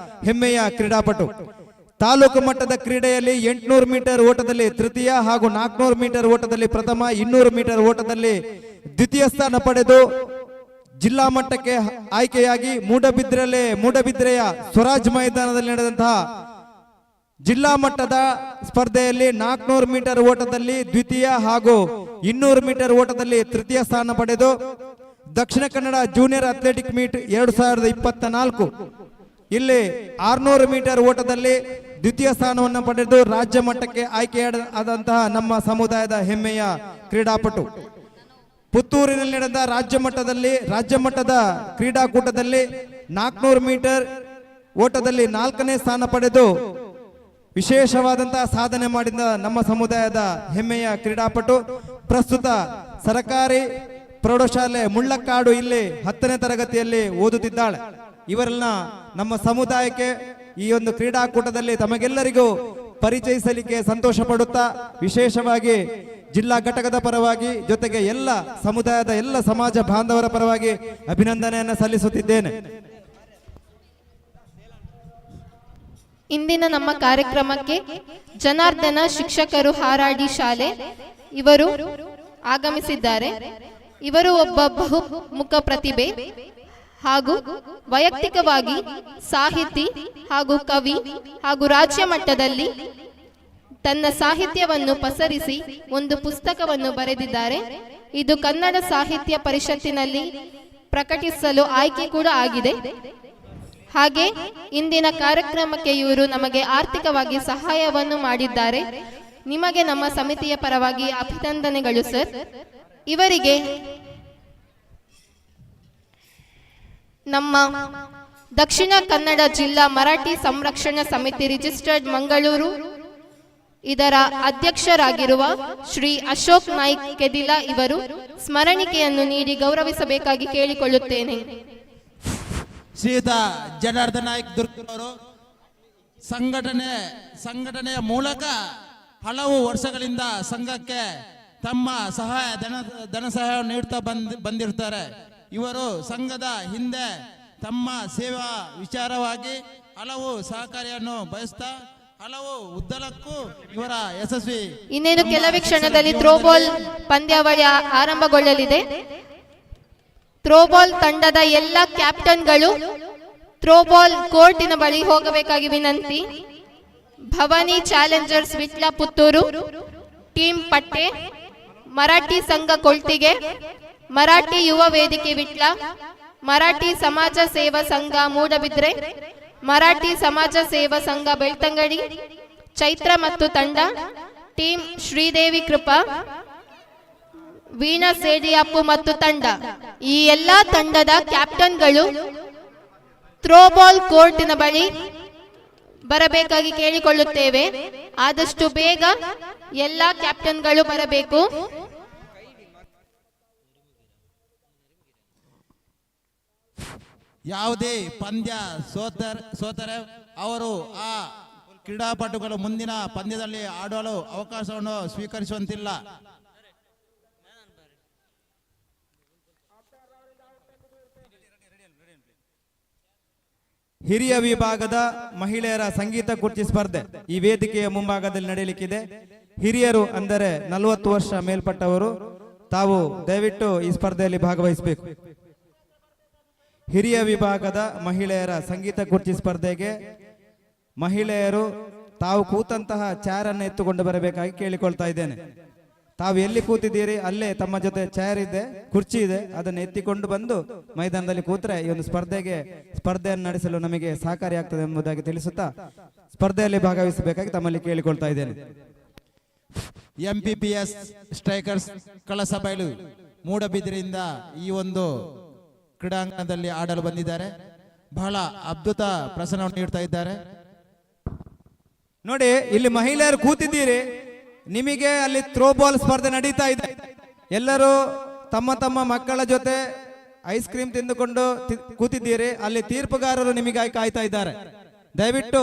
ಹೆಮ್ಮೆಯ ಕ್ರೀಡಾಪಟು. ತಾಲೂಕು ಮಟ್ಟದ ಕ್ರೀಡೆಯಲ್ಲಿ 800 ಮೀಟರ್ ಓಟದಲ್ಲಿ ತೃತೀಯ ಹಾಗೂ 400 ಮೀಟರ್ ಓಟದಲ್ಲಿ ಪ್ರಥಮ, 200 ಮೀಟರ್ ಓಟದಲ್ಲಿ ದ್ವಿತೀಯ ಸ್ಥಾನ ಪಡೆದು ಜಿಲ್ಲಾ ಮಟ್ಟಕ್ಕೆ ಆಯ್ಕೆಯಾಗಿ ಮೂಡಬಿದ್ರೆಯ ಸ್ವರಾಜ್ ಮೈದಾನದಲ್ಲಿ ನಡೆದಂತಹ ಜಿಲ್ಲಾ ಮಟ್ಟದ ಸ್ಪರ್ಧೆಯಲ್ಲಿ 400 ಮೀಟರ್ ಓಟದಲ್ಲಿ ದ್ವಿತೀಯ ಹಾಗೂ 200 ಮೀಟರ್ ಓಟದಲ್ಲಿ ತೃತೀಯ ಸ್ಥಾನ ಪಡೆದು ದಕ್ಷಿಣ ಕನ್ನಡ ಜೂನಿಯರ್ ಅಥ್ಲೆಟಿಕ್ ಮೀಟ್ 2024 ಇಲ್ಲಿ 600 ಮೀಟರ್ ಓಟದಲ್ಲಿ ದ್ವಿತೀಯ ಸ್ಥಾನವನ್ನು ಪಡೆದು ರಾಜ್ಯ ಮಟ್ಟಕ್ಕೆ ಆಯ್ಕೆಯಾದಂತಹ ನಮ್ಮ ಸಮುದಾಯದ ಹೆಮ್ಮೆಯ ಕ್ರೀಡಾಪಟು. ಪುತ್ತೂರಿನಲ್ಲಿ ನಡೆದ ರಾಜ್ಯ ಮಟ್ಟದ ಕ್ರೀಡಾಕೂಟದಲ್ಲಿ 400 ಮೀಟರ್ ಓಟದಲ್ಲಿ 4ನೇ ಸ್ಥಾನ ಪಡೆದು ವಿಶೇಷವಾದಂತಹ ಸಾಧನೆ ಮಾಡಿದ ನಮ್ಮ ಸಮುದಾಯದ ಹೆಮ್ಮೆಯ ಕ್ರೀಡಾಪಟು. ಪ್ರಸ್ತುತ ಸರಕಾರಿ ಪ್ರೌಢಶಾಲೆ ಮುಳ್ಳಕ್ಕಾಡು ಇಲ್ಲಿ 10ನೇ ತರಗತಿಯಲ್ಲಿ ಓದುತ್ತಿದ್ದಾಳೆ. ಇವರನ್ನ ನಮ್ಮ ಸಮುದಾಯಕ್ಕೆ ಈ ಒಂದು ಕ್ರೀಡಾಕೂಟದಲ್ಲಿ ತಮಗೆಲ್ಲರಿಗೂ ಪರಿಚಯಿಸಲಿಕ್ಕೆ ಸಂತೋಷ ಪಡುತ್ತಾ, ವಿಶೇಷವಾಗಿ ಜಿಲ್ಲಾ ಘಟಕದ ಪರವಾಗಿ ಜೊತೆಗೆ ಎಲ್ಲ ಸಮುದಾಯದ ಎಲ್ಲ ಸಮಾಜ ಬಾಂಧವರ ಪರವಾಗಿ ಅಭಿನಂದನೆಯನ್ನು ಸಲ್ಲಿಸುತ್ತಿದ್ದೇನೆ. ಇಂದಿನ ನಮ್ಮ ಕಾರ್ಯಕ್ರಮಕ್ಕೆ ಜನಾರ್ದನ ಶಿಕ್ಷಕರು ಹಾರಾಡಿ ಶಾಲೆ ಇವರು ಆಗಮಿಸಿದ್ದಾರೆ. ಇವರು ಒಬ್ಬ ಬಹುಮುಖ ಪ್ರತಿಭೆ ಹಾಗೂ ವೈಯಕ್ತಿಕವಾಗಿ ಸಾಹಿತಿ ಹಾಗೂ ಕವಿ ಹಾಗೂ ರಾಜ್ಯ ಮಟ್ಟದಲ್ಲಿ ತನ್ನ ಸಾಹಿತ್ಯವನ್ನು ಪಸರಿಸಿ ಒಂದು ಪುಸ್ತಕವನ್ನು ಬರೆದಿದ್ದಾರೆ. ಇದು ಕನ್ನಡ ಸಾಹಿತ್ಯ ಪರಿಷತ್ತಿನಲ್ಲಿ ಪ್ರಕಟಿಸಲು ಆಯ್ಕೆ ಕೂಡ ಆಗಿದೆ. ಹಾಗೆ ಇಂದಿನ ಕಾರ್ಯಕ್ರಮಕ್ಕೆ ಇವರು ನಮಗೆ ಆರ್ಥಿಕವಾಗಿ ಸಹಾಯವನ್ನು ಮಾಡಿದ್ದಾರೆ. ನಿಮಗೆ ನಮ್ಮ ಸಮಿತಿಯ ಪರವಾಗಿ ಅಭಿನಂದನೆಗಳು ಸರ್. ಇವರಿಗೆ ನಮ್ಮ ದಕ್ಷಿಣ ಕನ್ನಡ ಜಿಲ್ಲಾ ಮರಾಠಿ ಸಂರಕ್ಷಣಾ ಸಮಿತಿ ರಿಜಿಸ್ಟರ್ಡ್ ಮಂಗಳೂರು ಇದರ ಅಧ್ಯಕ್ಷರಾಗಿರುವ ಶ್ರೀ ಅಶೋಕ್ ನಾಯ್ಕ್ ಕೆದಿಲ ಇವರು ಸ್ಮರಣಿಕೆಯನ್ನು ನೀಡಿ ಗೌರವಿಸಬೇಕಾಗಿ ಕೇಳಿಕೊಳ್ಳುತ್ತೇನೆ. ಶ್ರೀಯುತ ಜನಾರ್ದನ ನಾಯ್ಕ್ ದುರ್ಗವರು ಸಂಘಟನೆಯ ಮೂಲಕ ಹಲವು ವರ್ಷಗಳಿಂದ ಸಂಘಕ್ಕೆ ತಮ್ಮ ಧನ ಸಹಾಯ ನೀಡ್ತಾ ಬಂದಿರ್ತಾರೆ. ಇವರು ಸಂಘದ ಹಿಂದೆ ತಮ್ಮ ಸೇವಾ ವಿಚಾರವಾಗಿ ಹಲವು ಸಹಕಾರಿಯನ್ನು ಬಯಸ್ತಾ ಹಲವು ಉದ್ದಲಕ್ಕೂ ಇವರ ಯಶಸ್ವಿ. ಇನ್ನೇನು ಕೆಲವೇ ಕ್ಷಣದಲ್ಲಿ ಥ್ರೋಬಾಲ್ ಪಂದ್ಯಾವಳಿ ಆರಂಭಗೊಳ್ಳಲಿದೆ. ಥ್ರೋಬಾಲ್ ತಂಡದ ಎಲ್ಲ ಕ್ಯಾಪ್ಟನ್ಗಳು ಥ್ರೋಬಾಲ್ ಕೋರ್ಟಿನ ಬಳಿ ಹೋಗಬೇಕಾಗಿ ವಿನಂತಿ. ಭವಾನಿ ಚಾಲೆಂಜರ್ಸ್ ವಿಟ್ಲ ಪುತ್ತೂರು, ಟೀಮ್ ಪಟ್ಟೆ, ಮರಾಠಿ ಸಂಘ ಕೊಳ್ತಿಗೆ, ಮರಾಠಿ ಯುವ ವೇದಿಕೆ ವಿಟ್ಲ, ಮರಾಠಿ ಸಮಾಜ ಸೇವಾ ಸಂಘ ಮೂಡಬಿದ್ರೆ, ಮರಾಠಿ ಸಮಾಜ ಸೇವಾ ಸಂಘ ಬೆಳ್ತಂಗಡಿ, ಚೈತ್ರ ಮತ್ತು ತಂಡ, ಟೀಮ್ ಶ್ರೀದೇವಿ ಕೃಪಾ, ವೀಣಾ ಸೇಡಿಯಪ್ಪು ಮತ್ತು ತಂಡ. ಈ ಎಲ್ಲಾ ತಂಡದ ಕ್ಯಾಪ್ಟನ್ಗಳು ಥ್ರೋಬಾಲ್ ಕೋರ್ಟಿನ ಬಳಿ ಬರಬೇಕಾಗಿ ಕೇಳಿಕೊಳ್ಳುತ್ತೇವೆ. ಆದಷ್ಟು ಬೇಗ ಎಲ್ಲಾ ಕ್ಯಾಪ್ಟನ್ಗಳು ಬರಬೇಕು. ಯಾವುದೇ ಪಂದ್ಯ ಸೋತರೆ ಅವರು ಆ ಕ್ರೀಡಾಪಟುಗಳು ಮುಂದಿನ ಪಂದ್ಯದಲ್ಲಿ ಆಡಲು ಅವಕಾಶವನ್ನು ಸ್ವೀಕರಿಸುವಂತಿಲ್ಲ. ಹಿರಿಯ ವಿಭಾಗದ ಮಹಿಳೆಯರ ಸಂಗೀತ ಕುರ್ಚಿ ಸ್ಪರ್ಧೆ ಈ ವೇದಿಕೆಯ ಮುಂಭಾಗದಲ್ಲಿ ನಡೆಯಲಿಕ್ಕಿದೆ. ಹಿರಿಯರು ಅಂದರೆ 40 ವರ್ಷ ಮೇಲ್ಪಟ್ಟವರು ತಾವು ದಯವಿಟ್ಟು ಈ ಸ್ಪರ್ಧೆಯಲ್ಲಿ ಭಾಗವಹಿಸಬೇಕು. ಹಿರಿಯ ವಿಭಾಗದ ಮಹಿಳೆಯರ ಸಂಗೀತ ಕುರ್ಚಿ ಸ್ಪರ್ಧೆಗೆ ಮಹಿಳೆಯರು ತಾವು ಕೂತಂತಹ ಚೇರ್ ಅನ್ನು ಎತ್ತುಕೊಂಡು ಬರಬೇಕಾಗಿ ಕೇಳಿಕೊಳ್ತಾ ಇದ್ದೇನೆ. ತಾವು ಎಲ್ಲಿ ಕೂತಿದ್ದೀರಿ ಅಲ್ಲೇ ತಮ್ಮ ಜೊತೆ ಚೇರ್ ಇದೆ, ಕುರ್ಚಿ ಇದೆ, ಅದನ್ನು ಎತ್ತಿಕೊಂಡು ಬಂದು ಮೈದಾನದಲ್ಲಿ ಕೂತ್ರೆ ಈ ಒಂದು ಸ್ಪರ್ಧೆಯನ್ನು ನಡೆಸಲು ನಮಗೆ ಸಹಕಾರಿಯಾಗ್ತದೆ ಎಂಬುದಾಗಿ ತಿಳಿಸುತ್ತಾ ಸ್ಪರ್ಧೆಯಲ್ಲಿ ಭಾಗವಹಿಸಬೇಕಾಗಿ ತಮ್ಮಲ್ಲಿ ಕೇಳಿಕೊಳ್ತಾ ಇದ್ದೇನೆ. MPPS ಸ್ಟ್ರೈಕರ್ಸ್ ಕಳಸಬೈಲು ಮೂಡಬಿದ್ರೆಯಿಂದ ಈ ಒಂದು ಕ್ರೀಡಾಂಗಣದಲ್ಲಿ ಆಡಲು ಬಂದಿದ್ದಾರೆ. ಬಹಳ ಅದ್ಭುತ ಪ್ರಸನ್ನವನ್ನು ನೀಡ್ತಾ ಇದ್ದಾರೆ. ನೋಡಿ, ಇಲ್ಲಿ ಮಹಿಳೆಯರು ಕೂತಿದ್ದೀರಿ, ನಿಮಗೆ ಅಲ್ಲಿ ಥ್ರೋಬಾಲ್ ಸ್ಪರ್ಧೆ ನಡೀತಾ ಇದೆ. ಎಲ್ಲರೂ ತಮ್ಮ ತಮ್ಮ ಮಕ್ಕಳ ಜೊತೆ ಐಸ್ ಕ್ರೀಮ್ ತಿಂದುಕೊಂಡು ಕೂತಿದ್ದೀರಿ. ಅಲ್ಲಿ ತೀರ್ಪುಗಾರರು ನಿಮಗಾಗಿ ಕಾಯ್ತಾ ಇದ್ದಾರೆ. ದಯವಿಟ್ಟು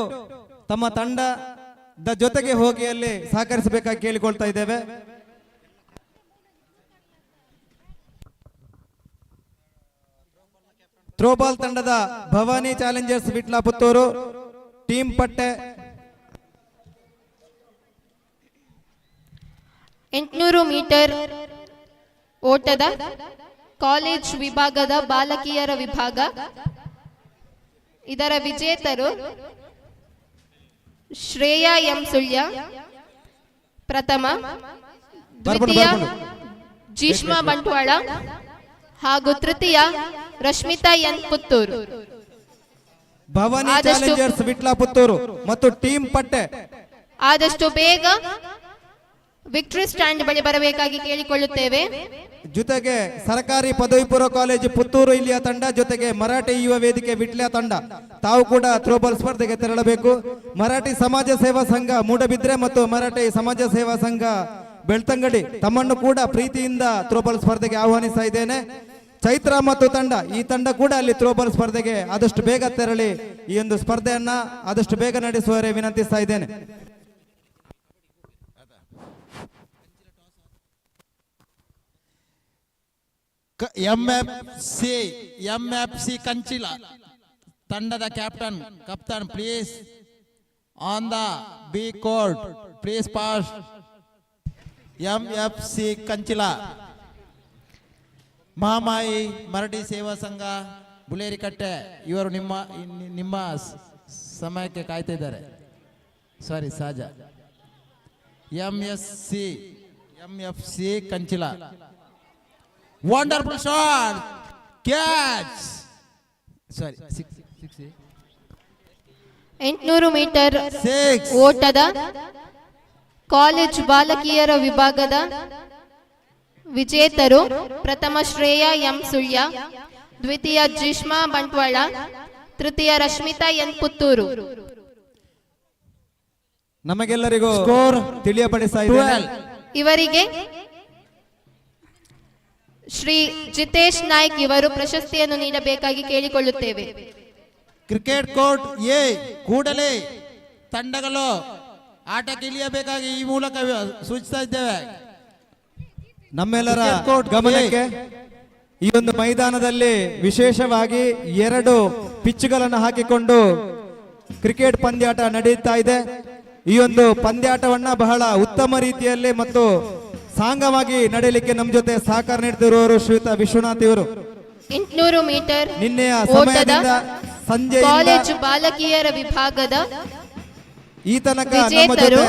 ತಮ್ಮ ತಂಡದ ಜೊತೆಗೆ ಹೋಗಿ ಅಲ್ಲಿ ಸಹಕರಿಸಬೇಕಾಗಿ ಕೇಳಿಕೊಳ್ತಾ ಇದ್ದೇವೆ. ಥ್ರೋಬಾಲ್ ತಂಡದ ಭವಾನಿ ಚಾಲೆಂಜರ್ಸ್ ವಿಟ್ಲ ಪುತ್ತೂರು, ಟೀಮ್ ಪಟ್ಟೆ 800 ಮೀಟರ್ ಓಟದ ಕಾಲೇಜ್ ವಿಭಾಗದ ಬಾಲಕಿಯರ ವಿಭಾಗ ಇದರ ವಿಜೇತರು ಶ್ರೇಯಾ ಎಂ ಸುಳ್ಯ ಪ್ರಥಮ, ದ್ವಿತೀಯ ಜೀಷ್ಮಾ ಬಂಟ್ವಾಳ ಹಾಗೂ ತೃತೀಯ ರಶ್ಮಿತಾ ಎನ್ ಪುತ್ತೂರು. ಭವಾನಿ ಚಾಲೆಂಜರ್ಸ್ ವಿಟ್ಲ ಪುತ್ತೂರು ಮತ್ತು ಟೀಮ್ ಪಟ್ಟೆ ಆದಷ್ಟು ಬೇಗ ವಿಕ್ಟರಿ ಸ್ಟ್ಯಾಂಡ್ ಬಳಿ ಬರಬೇಕಾಗಿ ಕೇಳಿಕೊಳ್ಳುತ್ತೇವೆ. ಜೊತೆಗೆ ಸರ್ಕಾರಿ ಪದವಿ ಪೂರ್ವ ಕಾಲೇಜು ಪುತ್ತೂರು ಇಲ್ಲಿಯ ತಂಡ, ಜೊತೆಗೆ ಮರಾಠಿ ಯುವ ವೇದಿಕೆ ವಿಟ್ಲ ತಂಡ ತಾವು ಕೂಡ ಥ್ರೋಬಾಲ್ ಸ್ಪರ್ಧೆಗೆ ತೆರಳಬೇಕು. ಮರಾಠಿ ಸಮಾಜ ಸೇವಾ ಸಂಘ ಮೂಡಬಿದ್ರೆ ಮತ್ತು ಮರಾಠಿ ಸಮಾಜ ಸೇವಾ ಸಂಘ ಬೆಳ್ತಂಗಡಿ ತಮ್ಮನ್ನು ಕೂಡ ಪ್ರೀತಿಯಿಂದ ಥ್ರೋಬಾಲ್ ಸ್ಪರ್ಧೆಗೆ ಆಹ್ವಾನಿಸ್ತಾ ಇದ್ದೇನೆ. ಚೈತ್ರ ಮತ್ತು ತಂಡ, ಈ ತಂಡ ಕೂಡ ಅಲ್ಲಿ ಥ್ರೋಬಾಲ್ ಸ್ಪರ್ಧೆಗೆ ಆದಷ್ಟು ಬೇಗ ತೆರಳಿ ಈ ಒಂದು ಸ್ಪರ್ಧೆಯನ್ನ ಆದಷ್ಟು ಬೇಗ ನಡೆಸುವರೆ ವಿನಂತಿಸ್ತಾ ಇದ್ದೇನೆ. ಎಂಎಫ್ಸಿ ಕಂಚಿಲ ತಂಡದ ಕಪ್ತಾನ್ please on the B court please pass. MFC Kanchila Mahamayi Marathi Seva Sangha Bulerikatte ಇವರು ನಿಮ್ಮ ಸಮಯಕ್ಕೆ ಕಾಯ್ತಾ ಇದ್ದಾರೆ. Sorry Saja. MFC Kanchila wonderful shot catch. Sorry 800 metre ಓಟದ ಕಾಲೇಜ್ ಬಾಲಕಿಯರ ವಿಭಾಗದ ವಿಜೇತರು ಪ್ರಥಮ ಶ್ರೇಯ ಎಂ ಸುಳ್ಯ, ದ್ವಿತೀಯ ಜಿಷ್ಮಾ ಬಂಟ್ವಾಳ, ತೃತೀಯ ರಶ್ಮಿತಾ ಎನ್ ಪುತ್ತೂರು. ನಮಗೆಲ್ಲರಿಗೂ ಸ್ಕೋರ್ ತಿಳಿಯಪಡಿಸ್ತಾ ಇದ್ದೇನೆ. ಇವರಿಗೆ ಶ್ರೀ ಜಿತೇಶ್ ನಾಯ್ಕ್ ಇವರು ಪ್ರಶಸ್ತಿಯನ್ನು ನೀಡಬೇಕಾಗಿ ಕೇಳಿಕೊಳ್ಳುತ್ತೇವೆ. ಕ್ರಿಕೆಟ್ ಕೋರ್ಟ್ ಎ ಕೂಡಲೇ ತಂಡಗಳು ಆಟಕ್ಕೆ ಇಳಿಯಬೇಕಾಗಿ ಈ ಮೂಲಕ ಸೂಚಿಸ್ತಾ ಇದ್ದೇವೆ. ನಮ್ಮೆಲ್ಲರ ಗಮನಕ್ಕೆ ಈ ಒಂದು ಮೈದಾನದಲ್ಲಿ ವಿಶೇಷವಾಗಿ 2 ಪಿಚ್ಗಳನ್ನು ಹಾಕಿಕೊಂಡು ಕ್ರಿಕೆಟ್ ಪಂದ್ಯಾಟ ನಡೆಯುತ್ತಾ ಇದೆ. ಈ ಒಂದು ಪಂದ್ಯಾಟವನ್ನ ಬಹಳ ಉತ್ತಮ ರೀತಿಯಲ್ಲಿ ಮತ್ತು ಸಾಂಗವಾಗಿ ನಡೆಯಲಿಕ್ಕೆ ನಮ್ಮ ಜೊತೆ ಸಹಕಾರ ನೀಡುತ್ತಿರುವವರು ಶ್ರೀಯುತ ವಿಶ್ವನಾಥ್ ಇವರು. 800 ಮೀಟರ್ ನಿನ್ನೆಯ ಓಟದ ಸಂಜೆ ಕಾಲೇಜು ಬಾಲಕಿಯರ ವಿಭಾಗದ ಈ ತನಕ ನಮ್ಮ ಜೊತೆ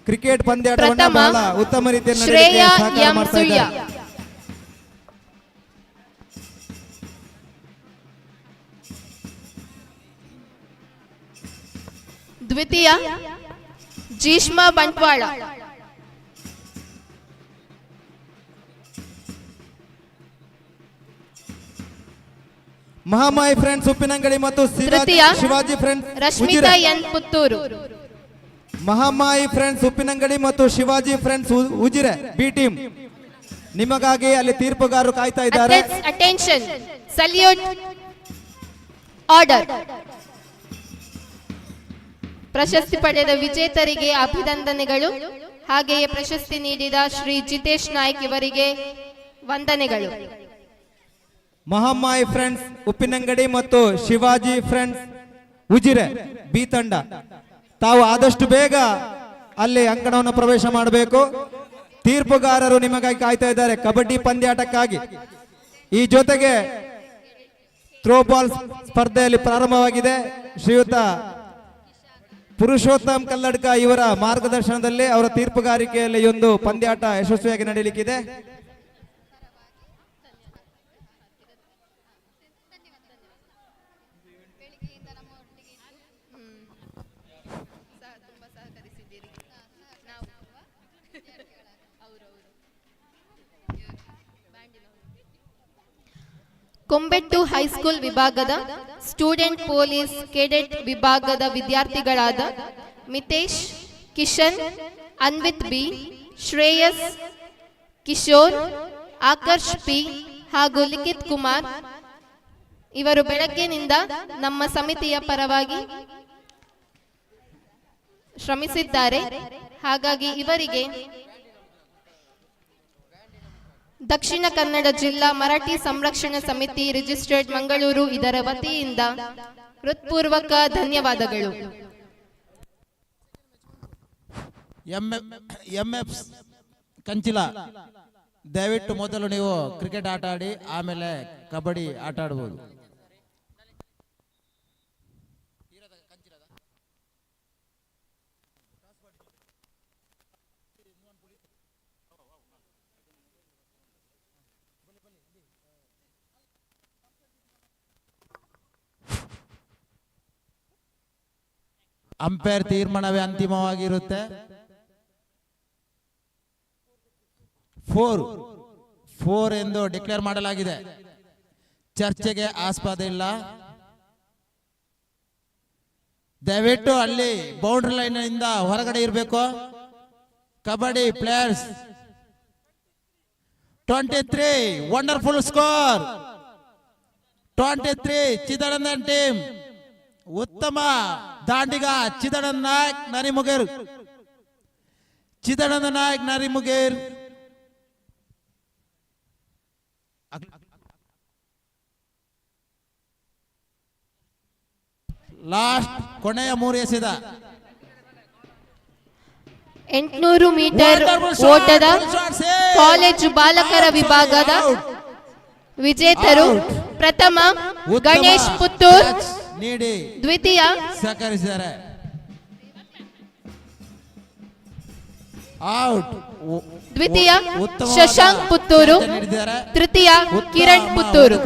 ಕ್ರಿಕೆಟ್ ಪಂದ್ಯಾಟವನ್ನ ಬಹಳ ಉತ್ತಮ ರೀತಿಯಲ್ಲಿ ಶ್ರೇಯ ಸಹಕಾರ ಎಂ ಮಾಡ್ತಾ ಸುಳ್ಯ, ಇದ್ದಾರೆ. ದ್ವಿತೀಯ ಜಿಷ್ಮಾ ಬಂಟ್ವಾಳ, ಮಹಾಮಾಯಿ ಫ್ರೆಂಡ್ಸ್ ಉಪ್ಪಿನಂಗಡಿ ಮತ್ತು ತೃತೀಯ Shivaji friends Rashmita N Puttur. Mahamayi friends Uppinangady ಮತ್ತು Shivaji friends Ujire B team, ನಿಮಗಾಗಿ ಅಲ್ಲಿ ತೀರ್ಪುಗಾರರು ಕಾಯ್ತಾ ಇದ್ದಾರೆ. Attention, salute, order. ಪ್ರಶಸ್ತಿ ಪಡೆದ ವಿಜೇತರಿಗೆ ಅಭಿನಂದನೆಗಳು. ಹಾಗೆಯೇ ಪ್ರಶಸ್ತಿ ನೀಡಿದ ಶ್ರೀ ಜಿತೇಶ್ ನಾಯ್ಕ್ ಇವರಿಗೆ ವಂದನೆಗಳು. ಮಹಾಮಾಯಿ ಫ್ರೆಂಡ್ಸ್ ಉಪ್ಪಿನಂಗಡಿ ಮತ್ತು ಶಿವಾಜಿ ಫ್ರೆಂಡ್ಸ್ ಉಜಿರೆ ಬಿ ತಂಡ, ತಾವು ಆದಷ್ಟು ಬೇಗ ಅಲ್ಲಿ ಅಂಕಣವನ್ನು ಪ್ರವೇಶ ಮಾಡಬೇಕು. ತೀರ್ಪುಗಾರರು ನಿಮಗಾಗಿ ಕಾಯ್ತಾ ಇದ್ದಾರೆ ಕಬಡ್ಡಿ ಪಂದ್ಯಾಟಕ್ಕಾಗಿ. ಈ ಜೊತೆಗೆ ಥ್ರೋಬಾಲ್ ಸ್ಪರ್ಧೆಯಲ್ಲಿ ಪ್ರಾರಂಭವಾಗಿದೆ. ಶ್ರೀಯುತ ಪುರುಷೋತ್ತಮ್ ಕಲ್ಲಡ್ಕ ಇವರ ಮಾರ್ಗದರ್ಶನದಲ್ಲಿ ಅವರ ತೀರ್ಪುಗಾರಿಕೆಯಲ್ಲಿ ಈ ಒಂದು ಪಂದ್ಯಾಟ ಯಶಸ್ವಿಯಾಗಿ ನಡೆಯಲಿಕ್ಕಿದೆ. ಕೊಂಬೆಟ್ಟು ಹೈಸ್ಕೂಲ್ ವಿಭಾಗದ ಸ್ಟೂಡೆಂಟ್ ಪೊಲೀಸ್ ಕೆಡೆಟ್ ವಿಭಾಗದ ವಿದ್ಯಾರ್ಥಿಗಳಾದ ಮಿತೇಶ್, ಕಿಶನ್, ಅನ್ವಿತ್ ಬಿ, ಶ್ರೇಯಸ್, ಕಿಶೋರ್, ಆಕರ್ಷ್ ಪಿ ಹಾಗೂ ಲಿಖಿತ್ ಕುಮಾರ್ ಇವರು ಬೆಳಗ್ಗೆನಿಂದ ನಮ್ಮ ಸಮಿತಿಯ ಪರವಾಗಿ ಶ್ರಮಿಸಿದ್ದಾರೆ. ಹಾಗಾಗಿ ಇವರಿಗೆ ದಕ್ಷಿಣ ಕನ್ನಡ ಜಿಲ್ಲಾ ಮರಾಠಿ ಸಂರಕ್ಷಣಾ ಸಮಿತಿ ರಿಜಿಸ್ಟರ್ಡ್ ಮಂಗಳೂರು ಇದರ ವತಿಯಿಂದ ಹೃತ್ಪೂರ್ವಕ ಧನ್ಯವಾದಗಳು. ಎಂಎಫ್ ಕಂಚಿಲ, ದಯವಿಟ್ಟು ಮೊದಲು ನೀವು ಕ್ರಿಕೆಟ್ ಆಟ ಆಡಿ ಆಮೇಲೆ ಕಬಡ್ಡಿ ಆಟ ಆಡಬಹುದು. ಅಂಪೈರ್ ತೀರ್ಮಾನವೇ ಅಂತಿಮವಾಗಿರುತ್ತೆ. 4 ಎಂದು ಡಿಕ್ಲೇರ್ ಮಾಡಲಾಗಿದೆ. ಚರ್ಚೆಗೆ ಆಸ್ಪದ ಇಲ್ಲ. ದಯವಿಟ್ಟು ಅಲ್ಲಿ ಬೌಂಡ್ರಿ ಲೈನ್ ಇಂದ ಹೊರಗಡೆ ಇರಬೇಕು. Kabaddi players 23 wonderful score. 23 ಚಿದಾನಂದನ್ ಟೀಮ್. ಉತ್ತಮ ದಾಂಡಿಗ ಚಿದಾನಂದ ನಾಯಕ್ ನರಿಮುಗೇರ್. ಚಿದಾನಂದ ನಾಯಕ್ ನರಿಮುಗೇರ್. ಲಾಸ್ಟ್ ಕೊನೆಯ 3 ಎಸೆದ 800 ಮೀಟರ್ ಓಟದ ಕಾಲೇಜು ಬಾಲಕರ ವಿಭಾಗದ ವಿಜೇತರು ಪ್ರಥಮ ಗಣೇಶ್ ಪುತ್ತೂರ್, ನೀಡಿ ದ್ವಿತೀಯ ಸಹಕರಿಸಿದ್ದಾರೆ. ಔಟ್. ದ್ವಿತೀಯ ಶಶಾಂಕ್ ಪುತ್ತೂರು, ತೃತೀಯ ಕಿರಣ್ ಪುತ್ತೂರು.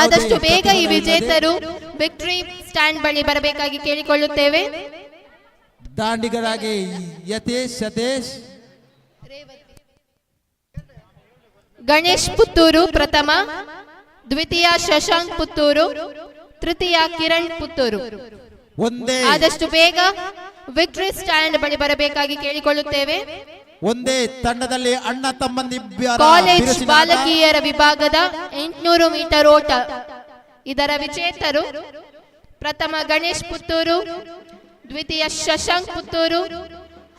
ಆದಷ್ಟು ಬೇಗ ಈ ವಿಜೇತರು ವಿಕ್ಟರಿ ಸ್ಟ್ಯಾಂಡ್ ಬಳಿ ಬರಬೇಕಾಗಿ ಕೇಳಿಕೊಳ್ಳುತ್ತೇವೆ. ದಾಂಡಿಗರಾಗಿ ಯತೀಶ್ ಸತೀಶ್. ಗಣೇಶ್ ಪುತ್ತೂರು ಪ್ರಥಮ, ದ್ವಿತೀಯ ಶಶಾಂಕ್ ಪುತ್ತೂರು, ತೃತೀಯ ಕಿರಣ್ ಪುತ್ತೂರು. ಆದಷ್ಟು ಬೇಗ ವಿಕ್ಟರಿ ಸ್ಟ್ಯಾಂಡ್ ಬಳಿ ಬರಬೇಕಾಗಿ ಕೇಳಿಕೊಳ್ಳುತ್ತೇವೆ. ಒಂದೇ ತಂಡದಲ್ಲಿ ಅಣ್ಣ ತಮ್ಮಂದಿಬ್ಬರ ಕಾಲೇಜ್ ಬಾಲಕಿಯರ ವಿಭಾಗದ 800 ಮೀಟರ್ ಓಟ. ಇದರ ವಿಜೇತರು ಪ್ರಥಮ ಗಣೇಶ್ ಪುತ್ತೂರು, ದ್ವಿತೀಯ ಶಶಾಂಕ್ ಪುತ್ತೂರು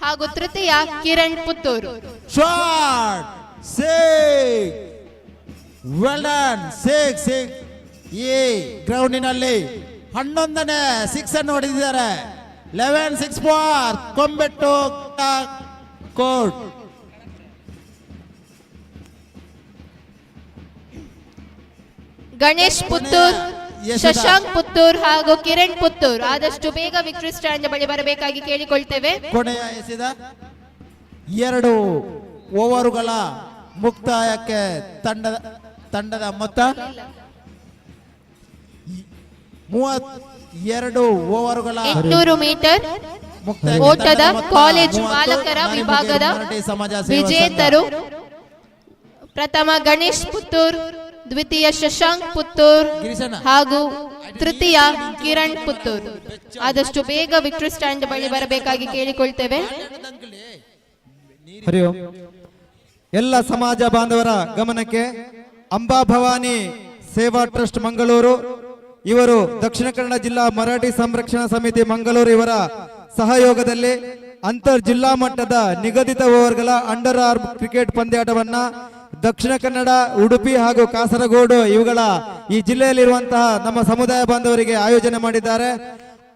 ಹಾಗೂ ತೃತೀಯ Kiran Puttur. Shot 6 well done 6 ಈ ಗ್ರೌಂಡಿನಲ್ಲಿ 11ನೇ 6 ಅನ್ನು ಹೊಡೆದಿದ್ದಾರೆ. 11-6 ಫಾರ್ ಕೊಂಬೆಟ್ಟು ಕೋರ್ಟ್. ಗಣೇಶ್ ಪುತ್ತೂರ್, ಶಶಾಂಕ್ ಪುತ್ತೂರ್ ಹಾಗೂ ಕಿರಣ್ ಪುತ್ತೂರ್ ಆದಷ್ಟು ಬೇಗ ವಿಕ್ಟರಿ ಸ್ಟ್ಯಾಂಡ್ ಬಳಿ ಬರಬೇಕಾಗಿ ಕೇಳಿಕೊಳ್ತೇವೆ. ಕೊನೆಯ ಎಸೆದ 2 ಓವರುಗಳ ಮುಕ್ತಾಯಕ್ಕೆ ತಂಡದ ಮೊತ್ತ 32 ಓವರುಗಳ 800 ಮೀಟರ್ ಓಟದ ಕಾಲೇಜ್ ಬಾಲಕರ ವಿಭಾಗದ ವಿಜೇತರು ಪ್ರಥಮ ಗಣೇಶ್ ಪುತ್ತೂರ್, ದ್ವಿತೀಯ ಶಶಾಂಕ್ ಪುತ್ತೂರ್ ಹಾಗೂ ತೃತೀಯ ಕಿರಣ್ ಪುತ್ತೂರ್. ಆದಷ್ಟು ಬೇಗ ವಿಕ್ಟರಿ ಸ್ಟ್ಯಾಂಡ್ ಬಳಿ ಬರಬೇಕಾಗಿ ಕೇಳಿಕೊಳ್ತೇವೆ. ಹರಿ ಓಂ. ಎಲ್ಲ ಸಮಾಜ ಬಾಂಧವರ ಗಮನಕ್ಕೆ ಅಂಬಾ ಭವಾನಿ ಸೇವಾ ಟ್ರಸ್ಟ್ ಮಂಗಳೂರು ಇವರು ದಕ್ಷಿಣ ಕನ್ನಡ ಜಿಲ್ಲಾ ಮರಾಠಿ ಸಂರಕ್ಷಣಾ ಸಮಿತಿ ಮಂಗಳೂರು ಇವರ ಸಹಯೋಗದಲ್ಲಿ ಅಂತರ್ ಜಿಲ್ಲಾ ಮಟ್ಟದ ನಿಗದಿತ ಓವರ್ಗಳ under arm cricket ಪಂದ್ಯಾಟವನ್ನ Dakshina Kannada, Udupi ಹಾಗೂ ಕಾಸರಗೋಡು ಇವುಗಳ ಈ ಜಿಲ್ಲೆಯಲ್ಲಿರುವಂತಹ ನಮ್ಮ ಸಮುದಾಯ ಬಾಂಧವರಿಗೆ ಆಯೋಜನೆ ಮಾಡಿದ್ದಾರೆ.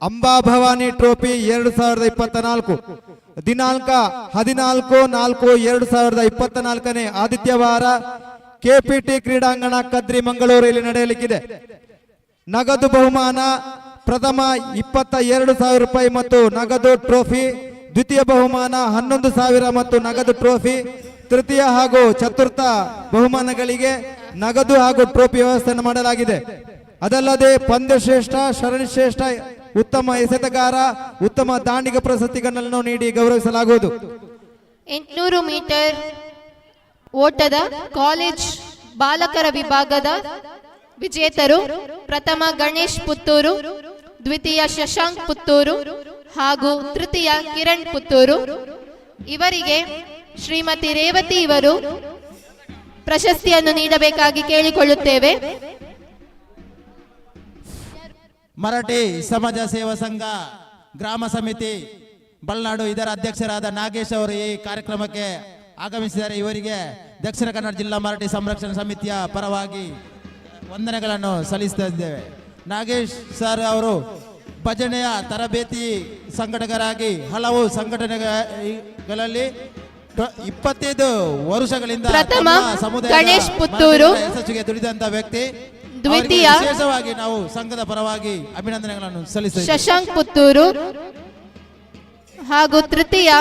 ಅಂಬಾ ಭವಾನಿ ಟ್ರೋಫಿ 2024 ದಿನಾಂಕ 14/4/2024 ಆದಿತ್ಯವಾರ ಕೆಪಿಟಿ ಕ್ರೀಡಾಂಗಣ ಕದ್ರಿ ಮಂಗಳೂರು ಇಲ್ಲಿ ನಡೆಯಲಿಕ್ಕಿದೆ. ನಗದು ಬಹುಮಾನ ಪ್ರಥಮ 22,000 ರೂಪಾಯಿ ಮತ್ತು ನಗದು ಟ್ರೋಫಿ, ದ್ವಿತೀಯ ಬಹುಮಾನ 11,000 ಮತ್ತು ನಗದು ಟ್ರೋಫಿ, ತೃತೀಯ ಹಾಗೂ ಚತುರ್ಥ ಬಹುಮಾನಗಳಿಗೆ ನಗದು ಹಾಗೂ ಟ್ರೋಫಿ ವ್ಯವಸ್ಥೆಯನ್ನು ಮಾಡಲಾಗಿದೆ. ಅದಲ್ಲದೆ ಪಂದ್ಯಶ್ರೇಷ್ಠ, ಶರಣಿಶ್ರೇಷ್ಠ, ಉತ್ತಮ ಎಸೆತಗಾರ, ಉತ್ತಮ ದಾಂಡಿಗ ಪ್ರಶಸ್ತಿಗಳನ್ನು ನೀಡಿ ಗೌರವಿಸಲಾಗುವುದು. 800 ಮೀಟರ್ ಓಟದ ಕಾಲೇಜ್ ಬಾಲಕರ ವಿಭಾಗದ ವಿಜೇತರು ಪ್ರಥಮ ಗಣೇಶ್ ಪುತ್ತೂರು, ದ್ವಿತೀಯ ಶಶಾಂಕ್ ಪುತ್ತೂರು ಹಾಗೂ ತೃತೀಯ ಕಿರಣ್ ಪುತ್ತೂರು. ಇವರಿಗೆ ಶ್ರೀಮತಿ ರೇವತಿ ಇವರು ಪ್ರಶಸ್ತಿಯನ್ನು ನೀಡಬೇಕಾಗಿ ಕೇಳಿಕೊಳ್ಳುತ್ತೇವೆ. ಮರಾಠಿ ಸಮಾಜ ಸೇವಾ ಸಂಘ ಗ್ರಾಮ ಸಮಿತಿ ಬಲ್ನಾಡು ಇದರ ಅಧ್ಯಕ್ಷರಾದ ನಾಗೇಶ್ ಅವರು ಈ ಕಾರ್ಯಕ್ರಮಕ್ಕೆ ಆಗಮಿಸಿದ್ದಾರೆ. ಇವರಿಗೆ ದಕ್ಷಿಣ ಕನ್ನಡ ಜಿಲ್ಲಾ ಮರಾಠಿ ಸಂರಕ್ಷಣಾ ಸಮಿತಿಯ ಪರವಾಗಿ ವಂದನೆಗಳನ್ನು ಸಲ್ಲಿಸ್ತಾ ಇದ್ದೇವೆ. ನಾಗೇಶ್ ಸರ್ ಅವರು ಭಜನೆಯ ತರಬೇತಿ ಸಂಘಟಕರಾಗಿ ಹಲವು ಸಂಘಟನೆಗಳಲ್ಲಿ 25 ವರ್ಷಗಳಿಂದ ಪ್ರಥಮ ಸಮುದಾಯ ಗಣೇಶ್ ಪುತ್ತೂರು, ಯಶಸ್ಸಿಗೆ ದುಡಿದಂತ ವ್ಯಕ್ತಿ. ದ್ವಿತೀಯ ವಿಶೇಷವಾಗಿ ನಾವು ಸಂಘದ ಪರವಾಗಿ ಅಭಿನಂದನೆಗಳನ್ನು ಸಲ್ಲಿಸುತ್ತೇವೆ. ಶಶಾಂಕ್ ಪುತ್ತೂರು ಹಾಗೂ ತೃತೀಯ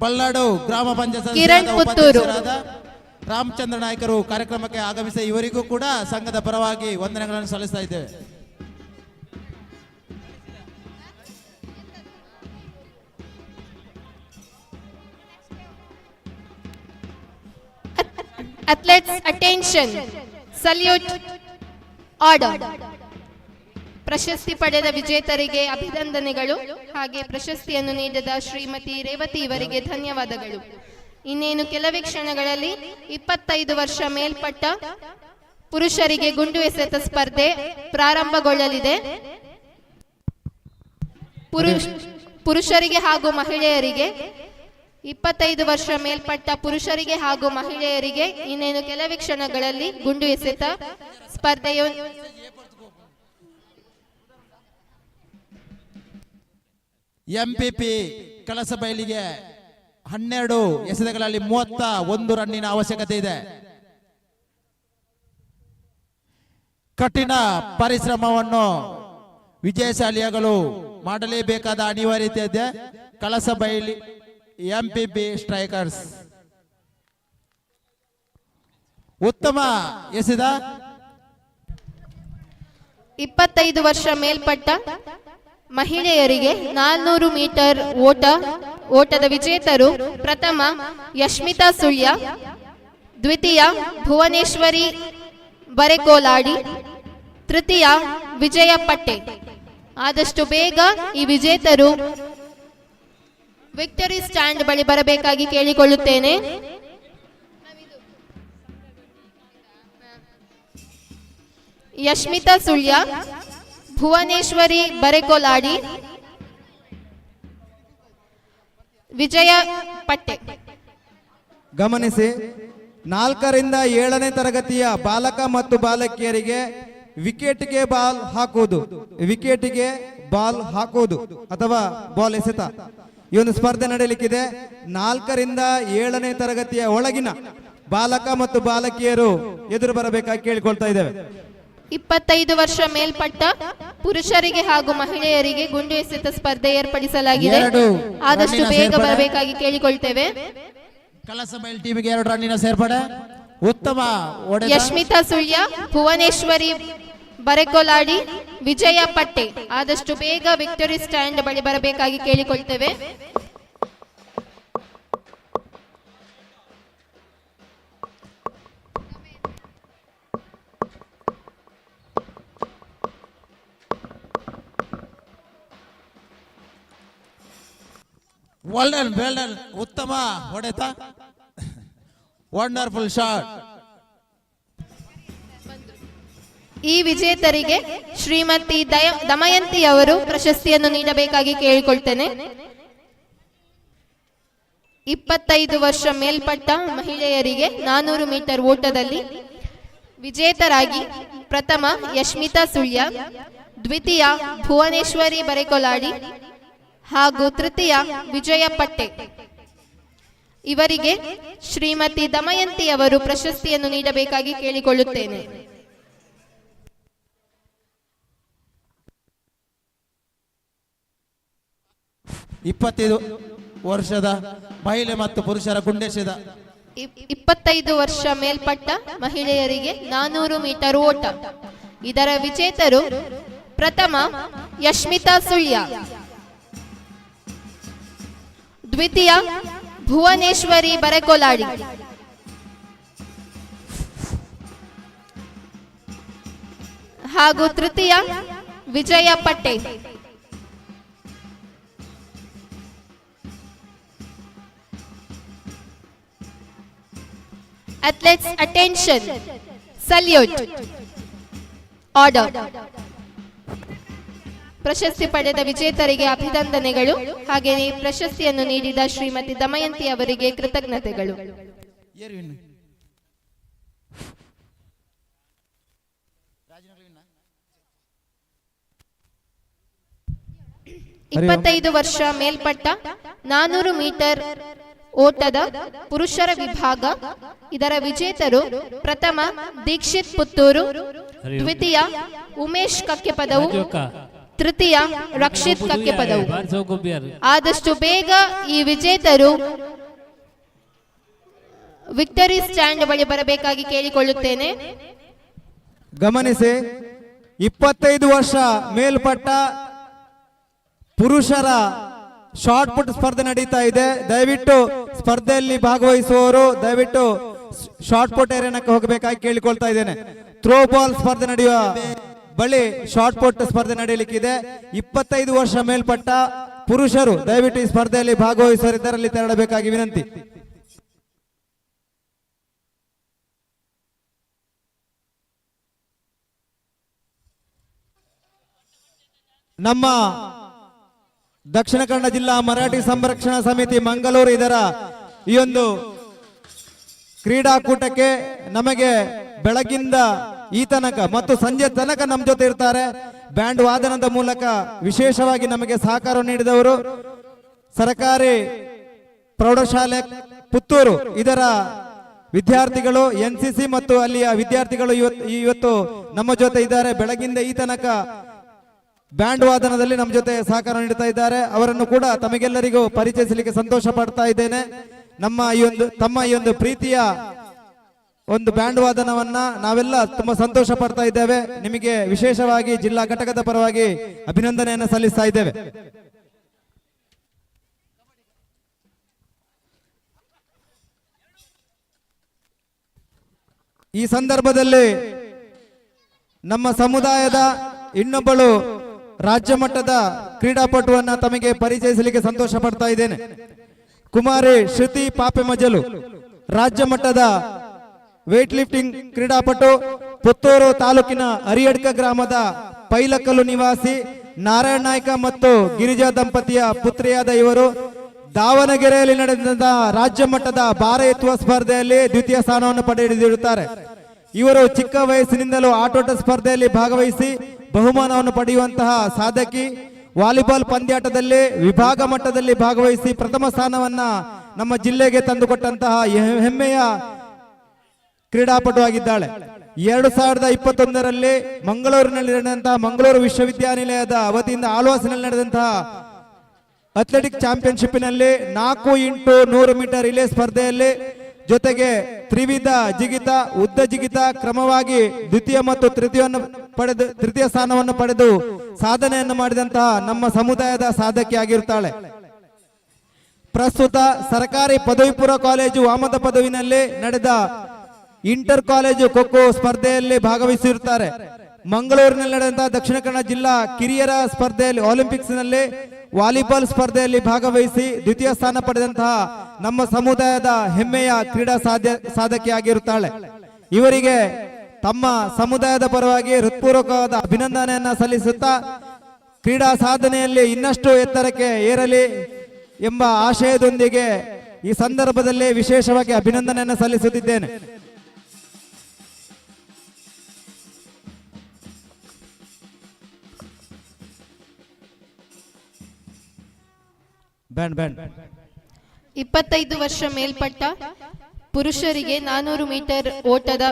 ಬಲ್ಲಾಡು ಗ್ರಾಮ ಪಂಚಾಯತ್ ಕಿರಣ್ ಪುತ್ತೂರು. ರಾಮಚಂದ್ರ ನಾಯ್ಕರು ಕಾರ್ಯಕ್ರಮಕ್ಕೆ ಆಗಮಿಸಿ ಇವರಿಗೂ ಕೂಡ ಸಂಘದ ಪರವಾಗಿ ವಂದನೆಗಳನ್ನು ಸಲ್ಲಿಸ್ತಾ ಇದ್ದೇವೆ. Athletes attention, salute, order. ಪ್ರಶಸ್ತಿ ಪಡೆದ ವಿಜೇತರಿಗೆ ಅಭಿನಂದನೆಗಳು. ಹಾಗೆ ಪ್ರಶಸ್ತಿಯನ್ನು ನೀಡಿದ ಶ್ರೀಮತಿ ರೇವತಿ ಇವರಿಗೆ ಧನ್ಯವಾದಗಳು. ಇನ್ನೇನು ಕೆಲವೇ ಕ್ಷಣಗಳಲ್ಲಿ 25 ವರ್ಷ ಮೇಲ್ಪಟ್ಟ ಪುರುಷರಿಗೆ ಗುಂಡು ಎಸೆತ ಸ್ಪರ್ಧೆ ಪ್ರಾರಂಭಗೊಳ್ಳಲಿದೆ. ಪುರುಷರಿಗೆ ಹಾಗೂ ಮಹಿಳೆಯರಿಗೆ 25 ವರ್ಷ ಮೇಲ್ಪಟ್ಟ ಪುರುಷರಿಗೆ ಹಾಗೂ ಮಹಿಳೆಯರಿಗೆ ಇನ್ನೇನು ಕೆಲವೇ ಕ್ಷಣಗಳಲ್ಲಿ ಗುಂಡು ಎಸೆತ ಸ್ಪರ್ಧೆಯು ಎಂಪಿಪಿ ಕಳಸಬೈಲಿಗೆ 12 ಎಸೆತಗಳಲ್ಲಿ 31 ರನ್ನಿನ ಅವಶ್ಯಕತೆ ಇದೆ. ಕಠಿಣ ಪರಿಶ್ರಮವನ್ನು ವಿಜಯಶಾಲಿಗಳು ಮಾಡಲೇಬೇಕಾದ ಅನಿವಾರ್ಯತೆ ಇದೆ. ಕಳಸಬೈಲಿ ಎಂಪಿಪಿ ಸ್ಟ್ರೈಕರ್ಸ್ ಉತ್ತಮ ಎಸೆದ 25 ವರ್ಷ ಮೇಲ್ಪಟ್ಟ ಮಹಿಳೆಯರಿಗೆ 400 ಮೀಟರ್ ಓಟದ ವಿಜೇತರು ಪ್ರಥಮ ಯಶ್ಮಿತಾ ಸುಳ್ಯ, ದ್ವಿತೀಯ ಭುವನೇಶ್ವರಿ ಬರೆಕೋಲಾಡಿ, ತೃತೀಯ ವಿಜಯ ಪಟ್ಟೆ. ಆದಷ್ಟು ಬೇಗ ಈ ವಿಜೇತರು ವಿಕ್ಟರಿ ಸ್ಟ್ಯಾಂಡ್ ಬಳಿ ಬರಬೇಕಾಗಿ ಕೇಳಿಕೊಳ್ಳುತ್ತೇನೆ. ಯಶ್ಮಿತಾ ಸುಳ್ಯ, ಭುವನೇಶ್ವರಿ ಬರೆಕೋಲಾಡಿ, ವಿಜಯ ಪಟ್ಟೆ. ಗಮನಿಸಿ, 4ರಿಂದ 7ನೇ ತರಗತಿಯ ಬಾಲಕ ಮತ್ತು ಬಾಲಕಿಯರಿಗೆ ವಿಕೆಟ್ಗೆ ಬಾಲ್ ಹಾಕುವುದು ಅಥವಾ ಬಾಲ್ ಎಸೆತ ಈ ಒಂದು ಸ್ಪರ್ಧೆ ನಡೆಯಲಿಕ್ಕಿದೆ. 4ರಿಂದ 7ನೇ ತರಗತಿಯ ಒಳಗಿನ ಬಾಲಕ ಮತ್ತು ಬಾಲಕಿಯರು ಎದುರು ಬರಬೇಕಾಗಿ ಕೇಳಿಕೊಳ್ತಾ ಇದ್ದೇವೆ. 25 ವರ್ಷ ಮೇಲ್ಪಟ್ಟ ಪುರುಷರಿಗೆ ಹಾಗೂ ಮಹಿಳೆಯರಿಗೆ ಗುಂಡು ಎಸೆತ ಸ್ಪರ್ಧೆ ಏರ್ಪಡಿಸಲಾಗಿದೆ. ಆದಷ್ಟು ಬೇಗ ಬರಬೇಕಾಗಿ ಕೇಳಿಕೊಳ್ತೇವೆ. ಕಳಸಬೈಲ್ ಟೀಮಿಗೆ 2 ರನ್ನಿನ ಸೇರ್ಪಡೆ. ಉತ್ತಮ ಯಶ್ಮಿತಾ ಸುಳ್ಯ, ಭುವನೇಶ್ವರಿ ಬರೆಕೋಲಾಡಿ, ವಿಜಯ ಪಟ್ಟೆ. ಆದಷ್ಟು ಬೇಗ ವಿಕ್ಟರಿ ಸ್ಟ್ಯಾಂಡ್ ಬಳಿ ಬರಬೇಕಾಗಿ ಕೇಳಿಕೊಳ್ತೇವೆ. ವೆಲ್ ಉತ್ತಮ ಹೊಡೆತ, ವಂಡರ್ಫುಲ್ ಶಾಟ್. ಈ ವಿಜೇತರಿಗೆ ಶ್ರೀಮತಿ ದಮಯಂತಿ ಅವರು ಪ್ರಶಸ್ತಿಯನ್ನು ನೀಡಬೇಕಾಗಿ ಕೇಳಿಕೊಳ್ತೇನೆ. 25 ವರ್ಷ ಮೇಲ್ಪಟ್ಟ ಮಹಿಳೆಯರಿಗೆ 400 ಮೀಟರ್ ಓಟದಲ್ಲಿ ವಿಜೇತರಾಗಿ ಪ್ರಥಮ ಯಶ್ಮಿತಾ ಸುಳ್ಯ, ದ್ವಿತೀಯ ಭುವನೇಶ್ವರಿ ಬರೆಕೋಲಾಡಿ ಹಾಗೂ ತೃತೀಯ ವಿಜಯ ಪಟ್ಟೆ. ಇವರಿಗೆ ಶ್ರೀಮತಿ ದಮಯಂತಿ ಅವರು ಪ್ರಶಸ್ತಿಯನ್ನು ನೀಡಬೇಕಾಗಿ ಕೇಳಿಕೊಳ್ಳುತ್ತೇನೆ. ಇಪ್ಪತ್ತೈದು ವರ್ಷದ ಮಹಿಳೆ ಮತ್ತು ಪುರುಷರ ಗುಂಡೆಸೆದ 25 ವರ್ಷ ಮೇಲ್ಪಟ್ಟ ಮಹಿಳೆಯರಿಗೆ 400 ಮೀಟರ್ ಓಟ. ಇದರ ವಿಜೇತರು ಪ್ರಥಮ ಯಶ್ಮಿತಾ ಸುಳ್ಯ, ದ್ವಿತೀಯ ಭುವನೇಶ್ವರಿ ಬರೆಕೋಲಾಡಿ ಹಾಗೂ ತೃತೀಯ ವಿಜಯ ಪಟ್ಟೆ. Athletes attention, salute, order. ಪ್ರಶಸ್ತಿ ಪಡೆದ ವಿಜೇತರಿಗೆ ಅಭಿನಂದನೆಗಳು. ಹಾಗೆಯೇ ಪ್ರಶಸ್ತಿಯನ್ನು ನೀಡಿದ ಶ್ರೀಮತಿ ದಮಯಂತಿ ಅವರಿಗೆ ಕೃತಜ್ಞತೆಗಳು. 25 ವರ್ಷ ಮೇಲ್ಪಟ್ಟ 400 ಮೀಟರ್ ಓಟದ ಪುರುಷರ ವಿಭಾಗ. ಇದರ ವಿಜೇತರು ಪ್ರಥಮ ದೀಕ್ಷಿತ್ ಪುತ್ತೂರು, ದ್ವಿತೀಯ ಉಮೇಶ್ ಕಕ್ಕೆಪದವು, ತೃತೀಯ ರಕ್ಷಿತ್ ಕಕ್ಕೆಪದವು. ಆದಷ್ಟು ಬೇಗ ಈ ವಿಜೇತರು ವಿಕ್ಟರಿ ಸ್ಟ್ಯಾಂಡ್ ಬಳಿ ಬರಬೇಕಾಗಿ ಕೇಳಿಕೊಳ್ಳುತ್ತೇನೆ. ಗಮನಿಸಿ, 25 ವರ್ಷ ಮೇಲ್ಪಟ್ಟ ಪುರುಷರ ಶಾರ್ಟ್ ಪುಟ್ ಸ್ಪರ್ಧೆ ನಡೀತಾ ಇದೆ. ದಯವಿಟ್ಟು ಸ್ಪರ್ಧೆಯಲ್ಲಿ ಭಾಗವಹಿಸುವವರು ದಯವಿಟ್ಟು ಶಾರ್ಟ್ ಪುಟ್ ಏರಿಯಾಕ್ಕೆ ಹೋಗಬೇಕಾಗಿ ಕೇಳಿಕೊಳ್ತಾ ಇದ್ದೇನೆ. ಥ್ರೋ ಬಾಲ್ ಸ್ಪರ್ಧೆ ನಡೆಯುವ ಬಳಿ ಶಾರ್ಟ್ ಪುಟ್ ಸ್ಪರ್ಧೆ ನಡೆಯಲಿಕ್ಕಿದೆ. 25 ವರ್ಷ ಮೇಲ್ಪಟ್ಟ ಪುರುಷರು ದಯವಿಟ್ಟು ಈ ಸ್ಪರ್ಧೆಯಲ್ಲಿ ಭಾಗವಹಿಸುವರು ಇದರಲ್ಲಿ ತೆರಳಬೇಕಾಗಿ ವಿನಂತಿ. ನಮ್ಮ ದಕ್ಷಿಣ ಕನ್ನಡ ಜಿಲ್ಲಾ ಮರಾಠಿ ಸಂರಕ್ಷಣಾ ಸಮಿತಿ ಮಂಗಳೂರು ಇದರ ಈ ಒಂದು ಕ್ರೀಡಾಕೂಟಕ್ಕೆ ನಮಗೆ ಬೆಳಗಿಂದ ಈ ತನಕ ಮತ್ತು ಸಂಜೆ ತನಕ ನಮ್ಮ ಜೊತೆ ಇರ್ತಾರೆ. ಬ್ಯಾಂಡ್ ವಾದನದ ಮೂಲಕ ವಿಶೇಷವಾಗಿ ನಮಗೆ ಸಹಕಾರ ನೀಡಿದವರು ಸರ್ಕಾರಿ ಪ್ರೌಢಶಾಲೆ ಪುತ್ತೂರು ಇದರ ವಿದ್ಯಾರ್ಥಿಗಳು, NCC ಮತ್ತು ಅಲ್ಲಿಯ ವಿದ್ಯಾರ್ಥಿಗಳು ಇವತ್ತು ನಮ್ಮ ಜೊತೆ ಇದ್ದಾರೆ. ಬೆಳಗಿಂದ ಈ ತನಕ ಬ್ಯಾಂಡ್ ವಾದನದಲ್ಲಿ ನಮ್ಮ ಜೊತೆ ಸಹಕಾರ ನೀಡುತ್ತಾ ಇದ್ದಾರೆ. ಅವರನ್ನು ಕೂಡ ತಮಗೆಲ್ಲರಿಗೂ ಪರಿಚಯಿಸಲಿಕ್ಕೆ ಸಂತೋಷ ಪಡ್ತಾ ಇದ್ದೇನೆ. ತಮ್ಮ ಈ ಒಂದು ಪ್ರೀತಿಯ ಒಂದು ಬ್ಯಾಂಡ್ ವಾದನವನ್ನ ನಾವೆಲ್ಲ ತುಂಬಾ ಸಂತೋಷ ಪಡ್ತಾ ಇದ್ದೇವೆ. ನಿಮಗೆ ವಿಶೇಷವಾಗಿ ಜಿಲ್ಲಾ ಘಟಕದ ಪರವಾಗಿ ಅಭಿನಂದನೆಯನ್ನು ಸಲ್ಲಿಸ್ತಾ ಇದ್ದೇವೆ. ಈ ಸಂದರ್ಭದಲ್ಲಿ ನಮ್ಮ ಸಮುದಾಯದ ಇನ್ನೊಬ್ಬಳು ರಾಜ್ಯ ಮಟ್ಟದ ಕ್ರೀಡಾಪಟುವನ್ನ ತಮಗೆ ಪರಿಚಯಿಸಲಿಕ್ಕೆ ಸಂತೋಷ ಪಡ್ತಾ ಇದ್ದೇನೆ. ಕುಮಾರಿ ಶ್ರುತಿ ಪಾಪೆಮಜಲು ರಾಜ್ಯ ಮಟ್ಟದ ವೇಟ್ ಲಿಫ್ಟಿಂಗ್ ಕ್ರೀಡಾಪಟು, ಪುತ್ತೂರು ತಾಲೂಕಿನ ಅರಿಯಡ್ಕ ಗ್ರಾಮದ ಪೈಲಕಲ್ಲು ನಿವಾಸಿ ನಾರಾಯಣ ನಾಯ್ಕ ಮತ್ತು ಗಿರಿಜಾ ದಂಪತಿಯ ಪುತ್ರಿಯಾದ ಇವರು ದಾವಣಗೆರೆಯಲ್ಲಿ ನಡೆದ ರಾಜ್ಯ ಮಟ್ಟದ ಭಾರ ಎತ್ತುವ ಸ್ಪರ್ಧೆಯಲ್ಲಿ ದ್ವಿತೀಯ ಸ್ಥಾನವನ್ನು ಪಡೆದಿರುತ್ತಾರೆ. ಇವರು ಚಿಕ್ಕ ವಯಸ್ಸಿನಿಂದಲೂ ಆಟೋಟ ಸ್ಪರ್ಧೆಯಲ್ಲಿ ಭಾಗವಹಿಸಿ ಬಹುಮಾನವನ್ನು ಪಡೆಯುವಂತಹ ಸಾಧಕಿ. ವಾಲಿಬಾಲ್ ಪಂದ್ಯಾಟದಲ್ಲಿ ವಿಭಾಗ ಮಟ್ಟದಲ್ಲಿ ಭಾಗವಹಿಸಿ ಪ್ರಥಮ ಸ್ಥಾನವನ್ನ ನಮ್ಮ ಜಿಲ್ಲೆಗೆ ತಂದುಕೊಟ್ಟಂತಹ ಹೆಮ್ಮೆಯ ಕ್ರೀಡಾಪಟು ಆಗಿದ್ದಾಳೆ. 2021ರಲ್ಲಿ ಮಂಗಳೂರಿನಲ್ಲಿ ನಡೆದಂತಹ ಮಂಗಳೂರು ವಿಶ್ವವಿದ್ಯಾನಿಲಯದ ವತಿಯಿಂದ ಆಳ್ವಾಸಿನಲ್ಲಿ ನಡೆದಂತಹ ಅಥ್ಲೆಟಿಕ್ ಚಾಂಪಿಯನ್ಶಿಪ್ನಲ್ಲಿ 4x100 ಮೀಟರ್ ರಿಲೇ ಸ್ಪರ್ಧೆಯಲ್ಲಿ ಜೊತೆಗೆ ತ್ರಿವಿಧ ಜಿಗಿತ, ಉದ್ದ ಜಿಗಿತ ಕ್ರಮವಾಗಿ ದ್ವಿತೀಯ ಮತ್ತು ತೃತೀಯ ಸ್ಥಾನವನ್ನು ಪಡೆದು ಸಾಧನೆಯನ್ನು ಮಾಡಿದಂತಹ ನಮ್ಮ ಸಮುದಾಯದ ಸಾಧಕಿ ಆಗಿರುತ್ತಾಳೆ. ಪ್ರಸ್ತುತ ಸರ್ಕಾರಿ ಪದವಿ ಪೂರ್ವ ಕಾಲೇಜು ವಾಮದ ಪದವಿನಲ್ಲಿ ನಡೆದ ಇಂಟರ್ ಕಾಲೇಜು ಖೋಖೋ ಸ್ಪರ್ಧೆಯಲ್ಲಿ ಭಾಗವಹಿಸಿರುತ್ತಾರೆ. ಮಂಗಳೂರಿನಲ್ಲಿ ನಡೆದಂತಹ ದಕ್ಷಿಣ ಕನ್ನಡ ಜಿಲ್ಲಾ ಕಿರಿಯರ ಸ್ಪರ್ಧೆಯಲ್ಲಿ ಒಲಿಂಪಿಕ್ಸ್ ನಲ್ಲಿ ವಾಲಿಬಾಲ್ ಸ್ಪರ್ಧೆಯಲ್ಲಿ ಭಾಗವಹಿಸಿ ದ್ವಿತೀಯ ಸ್ಥಾನ ಪಡೆದಂತಹ ನಮ್ಮ ಸಮುದಾಯದ ಹೆಮ್ಮೆಯ ಕ್ರೀಡಾ ಸಾಧಕಿಯಾಗಿರುತ್ತಾಳೆ. ಇವರಿಗೆ ತಮ್ಮ ಸಮುದಾಯದ ಪರವಾಗಿ ಹೃತ್ಪೂರ್ವಕವಾದ ಅಭಿನಂದನೆಯನ್ನ ಸಲ್ಲಿಸುತ್ತಾ ಕ್ರೀಡಾ ಸಾಧನೆಯಲ್ಲಿ ಇನ್ನಷ್ಟು ಎತ್ತರಕ್ಕೆ ಏರಲಿ ಎಂಬ ಆಶಯದೊಂದಿಗೆ ಈ ಸಂದರ್ಭದಲ್ಲಿ ವಿಶೇಷವಾಗಿ ಅಭಿನಂದನೆಯನ್ನು ಸಲ್ಲಿಸುತ್ತಿದ್ದೇನೆ. ಬ್ಯಾಂಡ್ 25 ವರ್ಷ ಮೇಲ್ಪಟ್ಟ ಪುರುಷರಿಗೆ 400 ಮೀಟರ್ ಓಟದ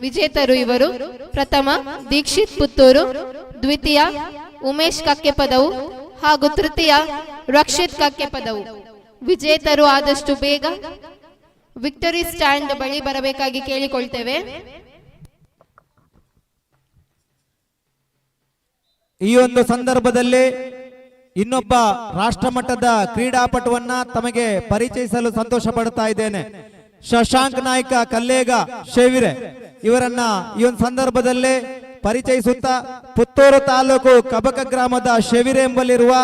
ವಿಜೇತರು ಇವರು. ಪ್ರಥಮ ದೀಕ್ಷಿತ್ ಪುತ್ತೂರು, ದ್ವಿತೀಯ ಉಮೇಶ್ ಕಕ್ಕೆಪದವು ಹಾಗೂ ತೃತೀಯ ರಕ್ಷಿತ್ ಕಕ್ಕೆಪದವು. ವಿಜೇತರು ಆದಷ್ಟು ಬೇಗ ವಿಕ್ಟರಿ ಸ್ಟ್ಯಾಂಡ್ ಬಳಿ ಬರಬೇಕಾಗಿ ಕೇಳಿಕೊಳ್ತೇವೆ. ಈ ಒಂದು ಸಂದರ್ಭದಲ್ಲಿ ಇನ್ನೊಬ್ಬ ರಾಷ್ಟ್ರ ಮಟ್ಟದ ಕ್ರೀಡಾಪಟುವನ್ನ ತಮಗೆ ಪರಿಚಯಿಸಲು ಸಂತೋಷ ಪಡುತ್ತಾ ಇದ್ದೇನೆ. ಶಶಾಂಕ್ ನಾಯ್ಕ ಕಲ್ಲೇಗ ಶೇವಿರೆ ಇವರನ್ನ ಈ ಒಂದು ಸಂದರ್ಭದಲ್ಲಿ ಪರಿಚಯಿಸುತ್ತಾ ಪುತ್ತೂರು ತಾಲೂಕು ಕಬಕ ಗ್ರಾಮದ ಶೇವಿರೆ ಎಂಬಲ್ಲಿರುವ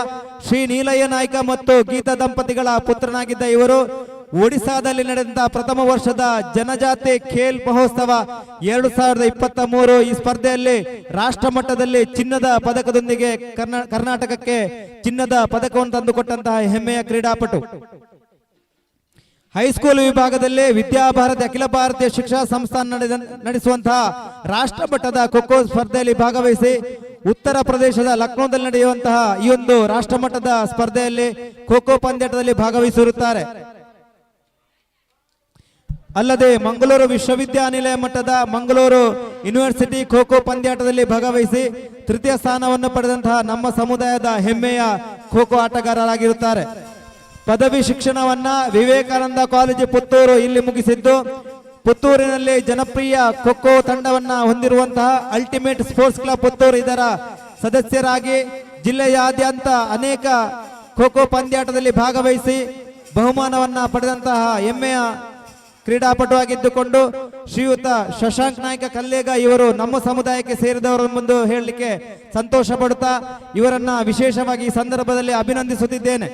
ಶ್ರೀ ನೀಲಯ್ಯ ನಾಯ್ಕ ಮತ್ತು ಗೀತಾ ದಂಪತಿಗಳ ಪುತ್ರನಾಗಿದ್ದ ಇವರು ಒಡಿಶಾದಲ್ಲಿ ನಡೆದಂತಹ ಪ್ರಥಮ ವರ್ಷದ ಜನಜಾತಿ ಖೇಲ್ ಮಹೋತ್ಸವ 2023 ಈ ಸ್ಪರ್ಧೆಯಲ್ಲಿ ರಾಷ್ಟ್ರ ಮಟ್ಟದಲ್ಲಿ ಚಿನ್ನದ ಪದಕದೊಂದಿಗೆ ಕರ್ನಾಟಕಕ್ಕೆ ಚಿನ್ನದ ಪದಕವನ್ನು ತಂದುಕೊಟ್ಟಂತಹ ಹೆಮ್ಮೆಯ ಕ್ರೀಡಾಪಟು. ಹೈಸ್ಕೂಲ್ ವಿಭಾಗದಲ್ಲಿ ವಿದ್ಯಾಭಾರತಿ ಅಖಿಲ ಭಾರತೀಯ ಶಿಕ್ಷಾ ಸಂಸ್ಥಾನ ನಡೆಸುವಂತಹ ರಾಷ್ಟ್ರ ಮಟ್ಟದ ಖೋಖೋ ಸ್ಪರ್ಧೆಯಲ್ಲಿ ಭಾಗವಹಿಸಿ ಉತ್ತರ ಪ್ರದೇಶದ ಲಕ್ನೋದಲ್ಲಿ ನಡೆಯುವಂತಹ ಈ ಒಂದು ರಾಷ್ಟ್ರ ಮಟ್ಟದ ಸ್ಪರ್ಧೆಯಲ್ಲಿ ಖೋಖೋ ಪಂದ್ಯಾಟದಲ್ಲಿ ಭಾಗವಹಿಸಿರುತ್ತಾರೆ. ಅಲ್ಲದೆ ಮಂಗಳೂರು ವಿಶ್ವವಿದ್ಯಾನಿಲಯ ಮಟ್ಟದ ಮಂಗಳೂರು ಯೂನಿವರ್ಸಿಟಿ ಖೋಖೋ ಪಂದ್ಯಾಟದಲ್ಲಿ ಭಾಗವಹಿಸಿ ತೃತೀಯ ಸ್ಥಾನವನ್ನು ಪಡೆದಂತಹ ನಮ್ಮ ಸಮುದಾಯದ ಹೆಮ್ಮೆಯ ಖೋಖೋ ಆಟಗಾರರಾಗಿರುತ್ತಾರೆ. ಪದವಿ ಶಿಕ್ಷಣವನ್ನ ವಿವೇಕಾನಂದ ಕಾಲೇಜು ಪುತ್ತೂರು ಇಲ್ಲಿ ಮುಗಿಸಿದ್ದು ಪುತ್ತೂರಿನಲ್ಲಿ ಜನಪ್ರಿಯ ಖೋಖೋ ತಂಡವನ್ನ ಹೊಂದಿರುವಂತಹ ಅಲ್ಟಿಮೇಟ್ ಸ್ಪೋರ್ಟ್ಸ್ ಕ್ಲಬ್ ಪುತ್ತೂರು ಇದರ ಸದಸ್ಯರಾಗಿ ಜಿಲ್ಲೆಯಾದ್ಯಂತ ಅನೇಕ ಖೋಖೋ ಪಂದ್ಯಾಟದಲ್ಲಿ ಭಾಗವಹಿಸಿ ಬಹುಮಾನವನ್ನ ಪಡೆದಂತಹ ಹೆಮ್ಮೆಯ ಕ್ರೀಡಾಪಟು ಆಗಿದ್ದುಕೊಂಡು ಶ್ರೀಯುತ ಶಶಾಂಕ್ ನಾಯ್ಕ ಕಲ್ಲೇಗ ಇವರು ನಮ್ಮ ಸಮುದಾಯಕ್ಕೆ ಸೇರಿದವರು ಎಂದು ಹೇಳಲಿಕ್ಕೆ ಸಂತೋಷ ಪಡುತ್ತಾ ಇವರನ್ನ ವಿಶೇಷವಾಗಿ ಈ ಸಂದರ್ಭದಲ್ಲಿ ಅಭಿನಂದಿಸುತ್ತಿದ್ದೇನೆ.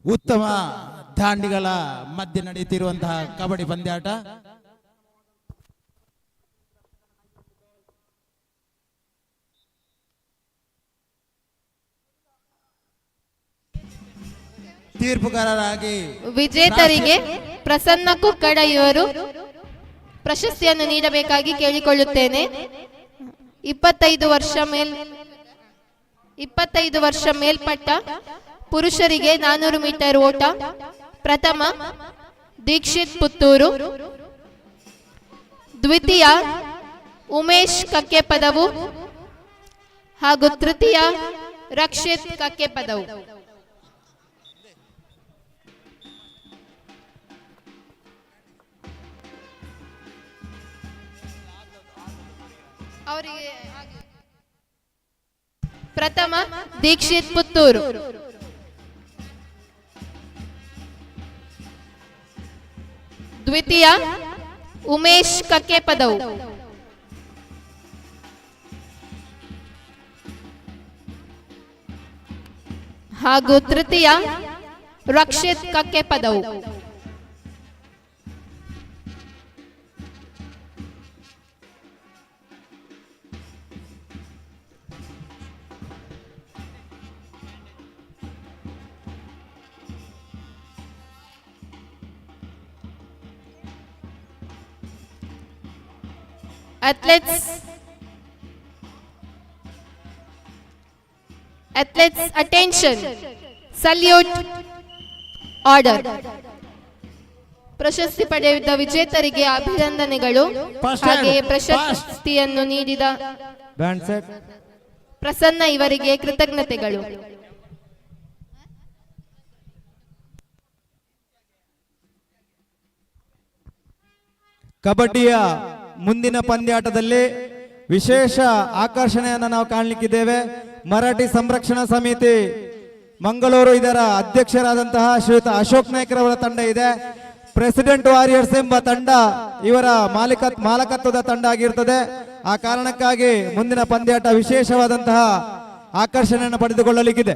ಉತ್ತಮ ದಾಂಡಿಗಳ ಮಧ್ಯೆ ನಡೆಯುತ್ತಿರುವಂತಹ ಕಬಡ್ಡಿ ಪಂದ್ಯಾಟ. ತೀರ್ಪುಗಾರರಾಗಿ ವಿಜೇತರಿಗೆ ಪ್ರಸನ್ನ ಕುಕ್ಕಡ ಇವರು ಪ್ರಶಸ್ತಿಯನ್ನು ನೀಡಬೇಕಾಗಿ ಕೇಳಿಕೊಳ್ಳುತ್ತೇನೆ. 25 ವರ್ಷ ಮೇಲ್ಪಟ್ಟ ಪುರುಷರಿಗೆ 400 ಮೀಟರ್ ಓಟ ಪ್ರಥಮ ದೀಕ್ಷಿತ್ ಪುತ್ತೂರು, ದ್ವಿತೀಯ ಉಮೇಶ್ ಕಕ್ಕೆಪದವು ಹಾಗೂ ತೃತೀಯ ರಕ್ಷಿತ್ ಕಕ್ಕೆಪದವು. ಅವರಿಗೆ ಪ್ರಥಮ ದೀಕ್ಷಿತ್ ಪುತ್ತೂರು, ದ್ವಿತೀಯ ಉಮೇಶ್ ಕಕ್ಕೆಪದವು, ಹಾಗೂ ತೃತೀಯ Rakshit Kakkepadavu. Athletes attention, salute, order. ಪ್ರಶಸ್ತಿ ಪಡೆದ ವಿಜೇತರಿಗೆ ಅಭಿನಂದನೆಗಳು. ಹಾಗೆಯೇ ಪ್ರಶಸ್ತಿಯನ್ನು ನೀಡಿದ ಪ್ರಸನ್ನ ಇವರಿಗೆ ಕೃತಜ್ಞತೆಗಳು. ಕಬಡ್ಡಿಯ ಮುಂದಿನ ಪಂದ್ಯಾಟದಲ್ಲಿ ವಿಶೇಷ ಆಕರ್ಷಣೆಯನ್ನು ನಾವು ಕಾಣಲಿಕ್ಕಿದ್ದೇವೆ. ಮರಾಠಿ ಸಂರಕ್ಷಣಾ ಸಮಿತಿ ಮಂಗಳೂರು ಇದರ ಅಧ್ಯಕ್ಷರಾದಂತಹ ಶ್ರೀಯುತ ಅಶೋಕ್ ನಾಯ್ಕರವರ ತಂಡ ಇದೆ. ಪ್ರೆಸಿಡೆಂಟ್ ವಾರಿಯರ್ಸ್ ಎಂಬ ತಂಡ ಇವರ ಮಾಲಕತ್ವದ ತಂಡ ಆಗಿರ್ತದೆ. ಆ ಕಾರಣಕ್ಕಾಗಿ ಮುಂದಿನ ಪಂದ್ಯಾಟ ವಿಶೇಷವಾದಂತಹ ಆಕರ್ಷಣೆಯನ್ನು ಪಡೆದುಕೊಳ್ಳಲಿಕ್ಕಿದೆ.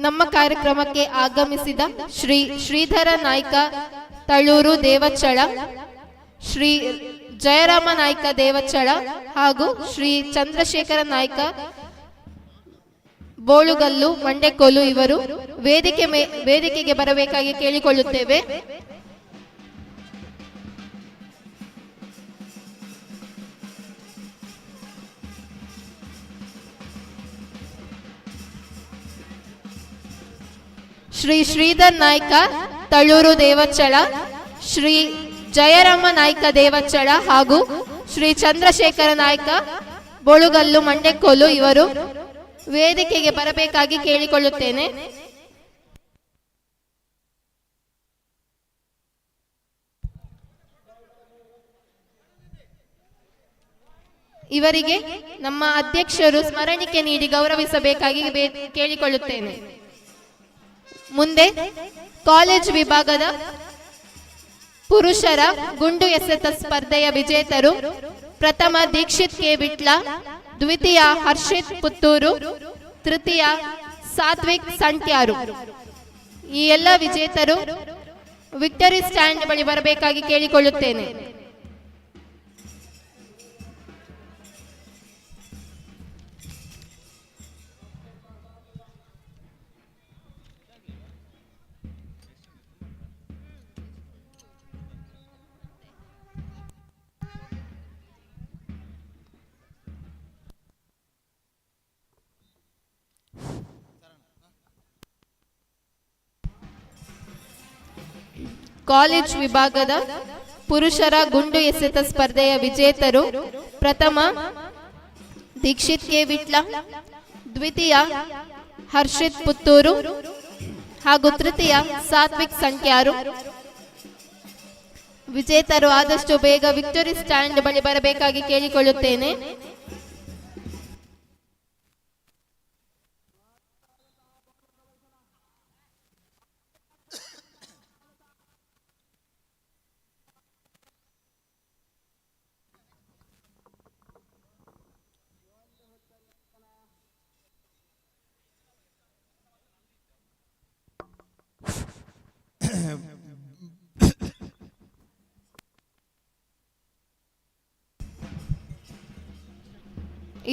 ನಮ್ಮ ಕಾರ್ಯಕ್ರಮಕ್ಕೆ ಆಗಮಿಸಿದ ಶ್ರೀ ಶ್ರೀಧರ ನಾಯ್ಕ ತಳೂರು ದೇವಚ್ಚಳ, ಶ್ರೀ ಜಯರಾಮ ನಾಯ್ಕ ದೇವಚ್ಚಳ ಹಾಗೂ ಶ್ರೀ ಚಂದ್ರಶೇಖರ ನಾಯ್ಕ ಬೋಳುಗಲ್ಲು ಮಂಡೆಕೋಲು ಇವರು ವೇದಿಕೆಗೆ ಬರಬೇಕಾಗಿ ಕೇಳಿಕೊಳ್ಳುತ್ತೇವೆ. ಶ್ರೀ ಶ್ರೀಧರ್ ನಾಯ್ಕ ತಳೂರು ದೇವಚ್ಚಳ, ಶ್ರೀ ಜಯರಾಮ ನಾಯ್ಕ ದೇವಚ್ಚಳ ಹಾಗೂ ಶ್ರೀ ಚಂದ್ರಶೇಖರ ನಾಯ್ಕ ಬೋಳುಗಲ್ಲು ಮಂಡೆಕೋಲು ಇವರು ವೇದಿಕೆಗೆ ಬರಬೇಕಾಗಿ ಕೇಳಿಕೊಳ್ಳುತ್ತೇನೆ. ಇವರಿಗೆ ನಮ್ಮ ಅಧ್ಯಕ್ಷರು ಸ್ಮರಣಿಕೆ ನೀಡಿ ಗೌರವಿಸಬೇಕಾಗಿ ಕೇಳಿಕೊಳ್ಳುತ್ತೇನೆ. ಮುಂದೆ ಕಾಲೇಜ್ ವಿಭಾಗದ ಪುರುಷರ ಗುಂಡು ಎಸೆತ ಸ್ಪರ್ಧೆಯ ವಿಜೇತರು ಪ್ರಥಮ ದೀಕ್ಷಿತ್ ಕೆ ಬಿಟ್ಲ, ದ್ವಿತೀಯ ಹರ್ಷಿತ್ ಪುತ್ತೂರು, ತೃತೀಯ ಸಾತ್ವಿಕ್ ಸಂಟ್ಯಾರು. ಈ ಎಲ್ಲ ವಿಜೇತರು ವಿಕ್ಟರಿ ಸ್ಟ್ಯಾಂಡ್ ಬಳಿ ಬರಬೇಕಾಗಿ ಕೇಳಿಕೊಳ್ಳುತ್ತೇನೆ. ಕಾಲೇಜ್ ವಿಭಾಗದ ಪುರುಷರ ಗುಂಡು ಎಸೆತ ಸ್ಪರ್ಧೆಯ ವಿಜೇತರು: ಪ್ರಥಮ ದೀಕ್ಷಿತ್ ಕೆ ವಿಟ್ಲ, ದ್ವಿತೀಯ ಹರ್ಷಿತ್ ಪುತ್ತೂರು ಹಾಗೂ ತೃತೀಯ ಸಾತ್ವಿಕ್ ಸಂಖ್ಯಾರು. ವಿಜೇತರು ಆದಷ್ಟು ಬೇಗ ವಿಕ್ಟರಿ ಸ್ಟ್ಯಾಂಡ್ ಬಳಿ ಬರಬೇಕಾಗಿ ಕೇಳಿಕೊಳ್ಳುತ್ತೇನೆ.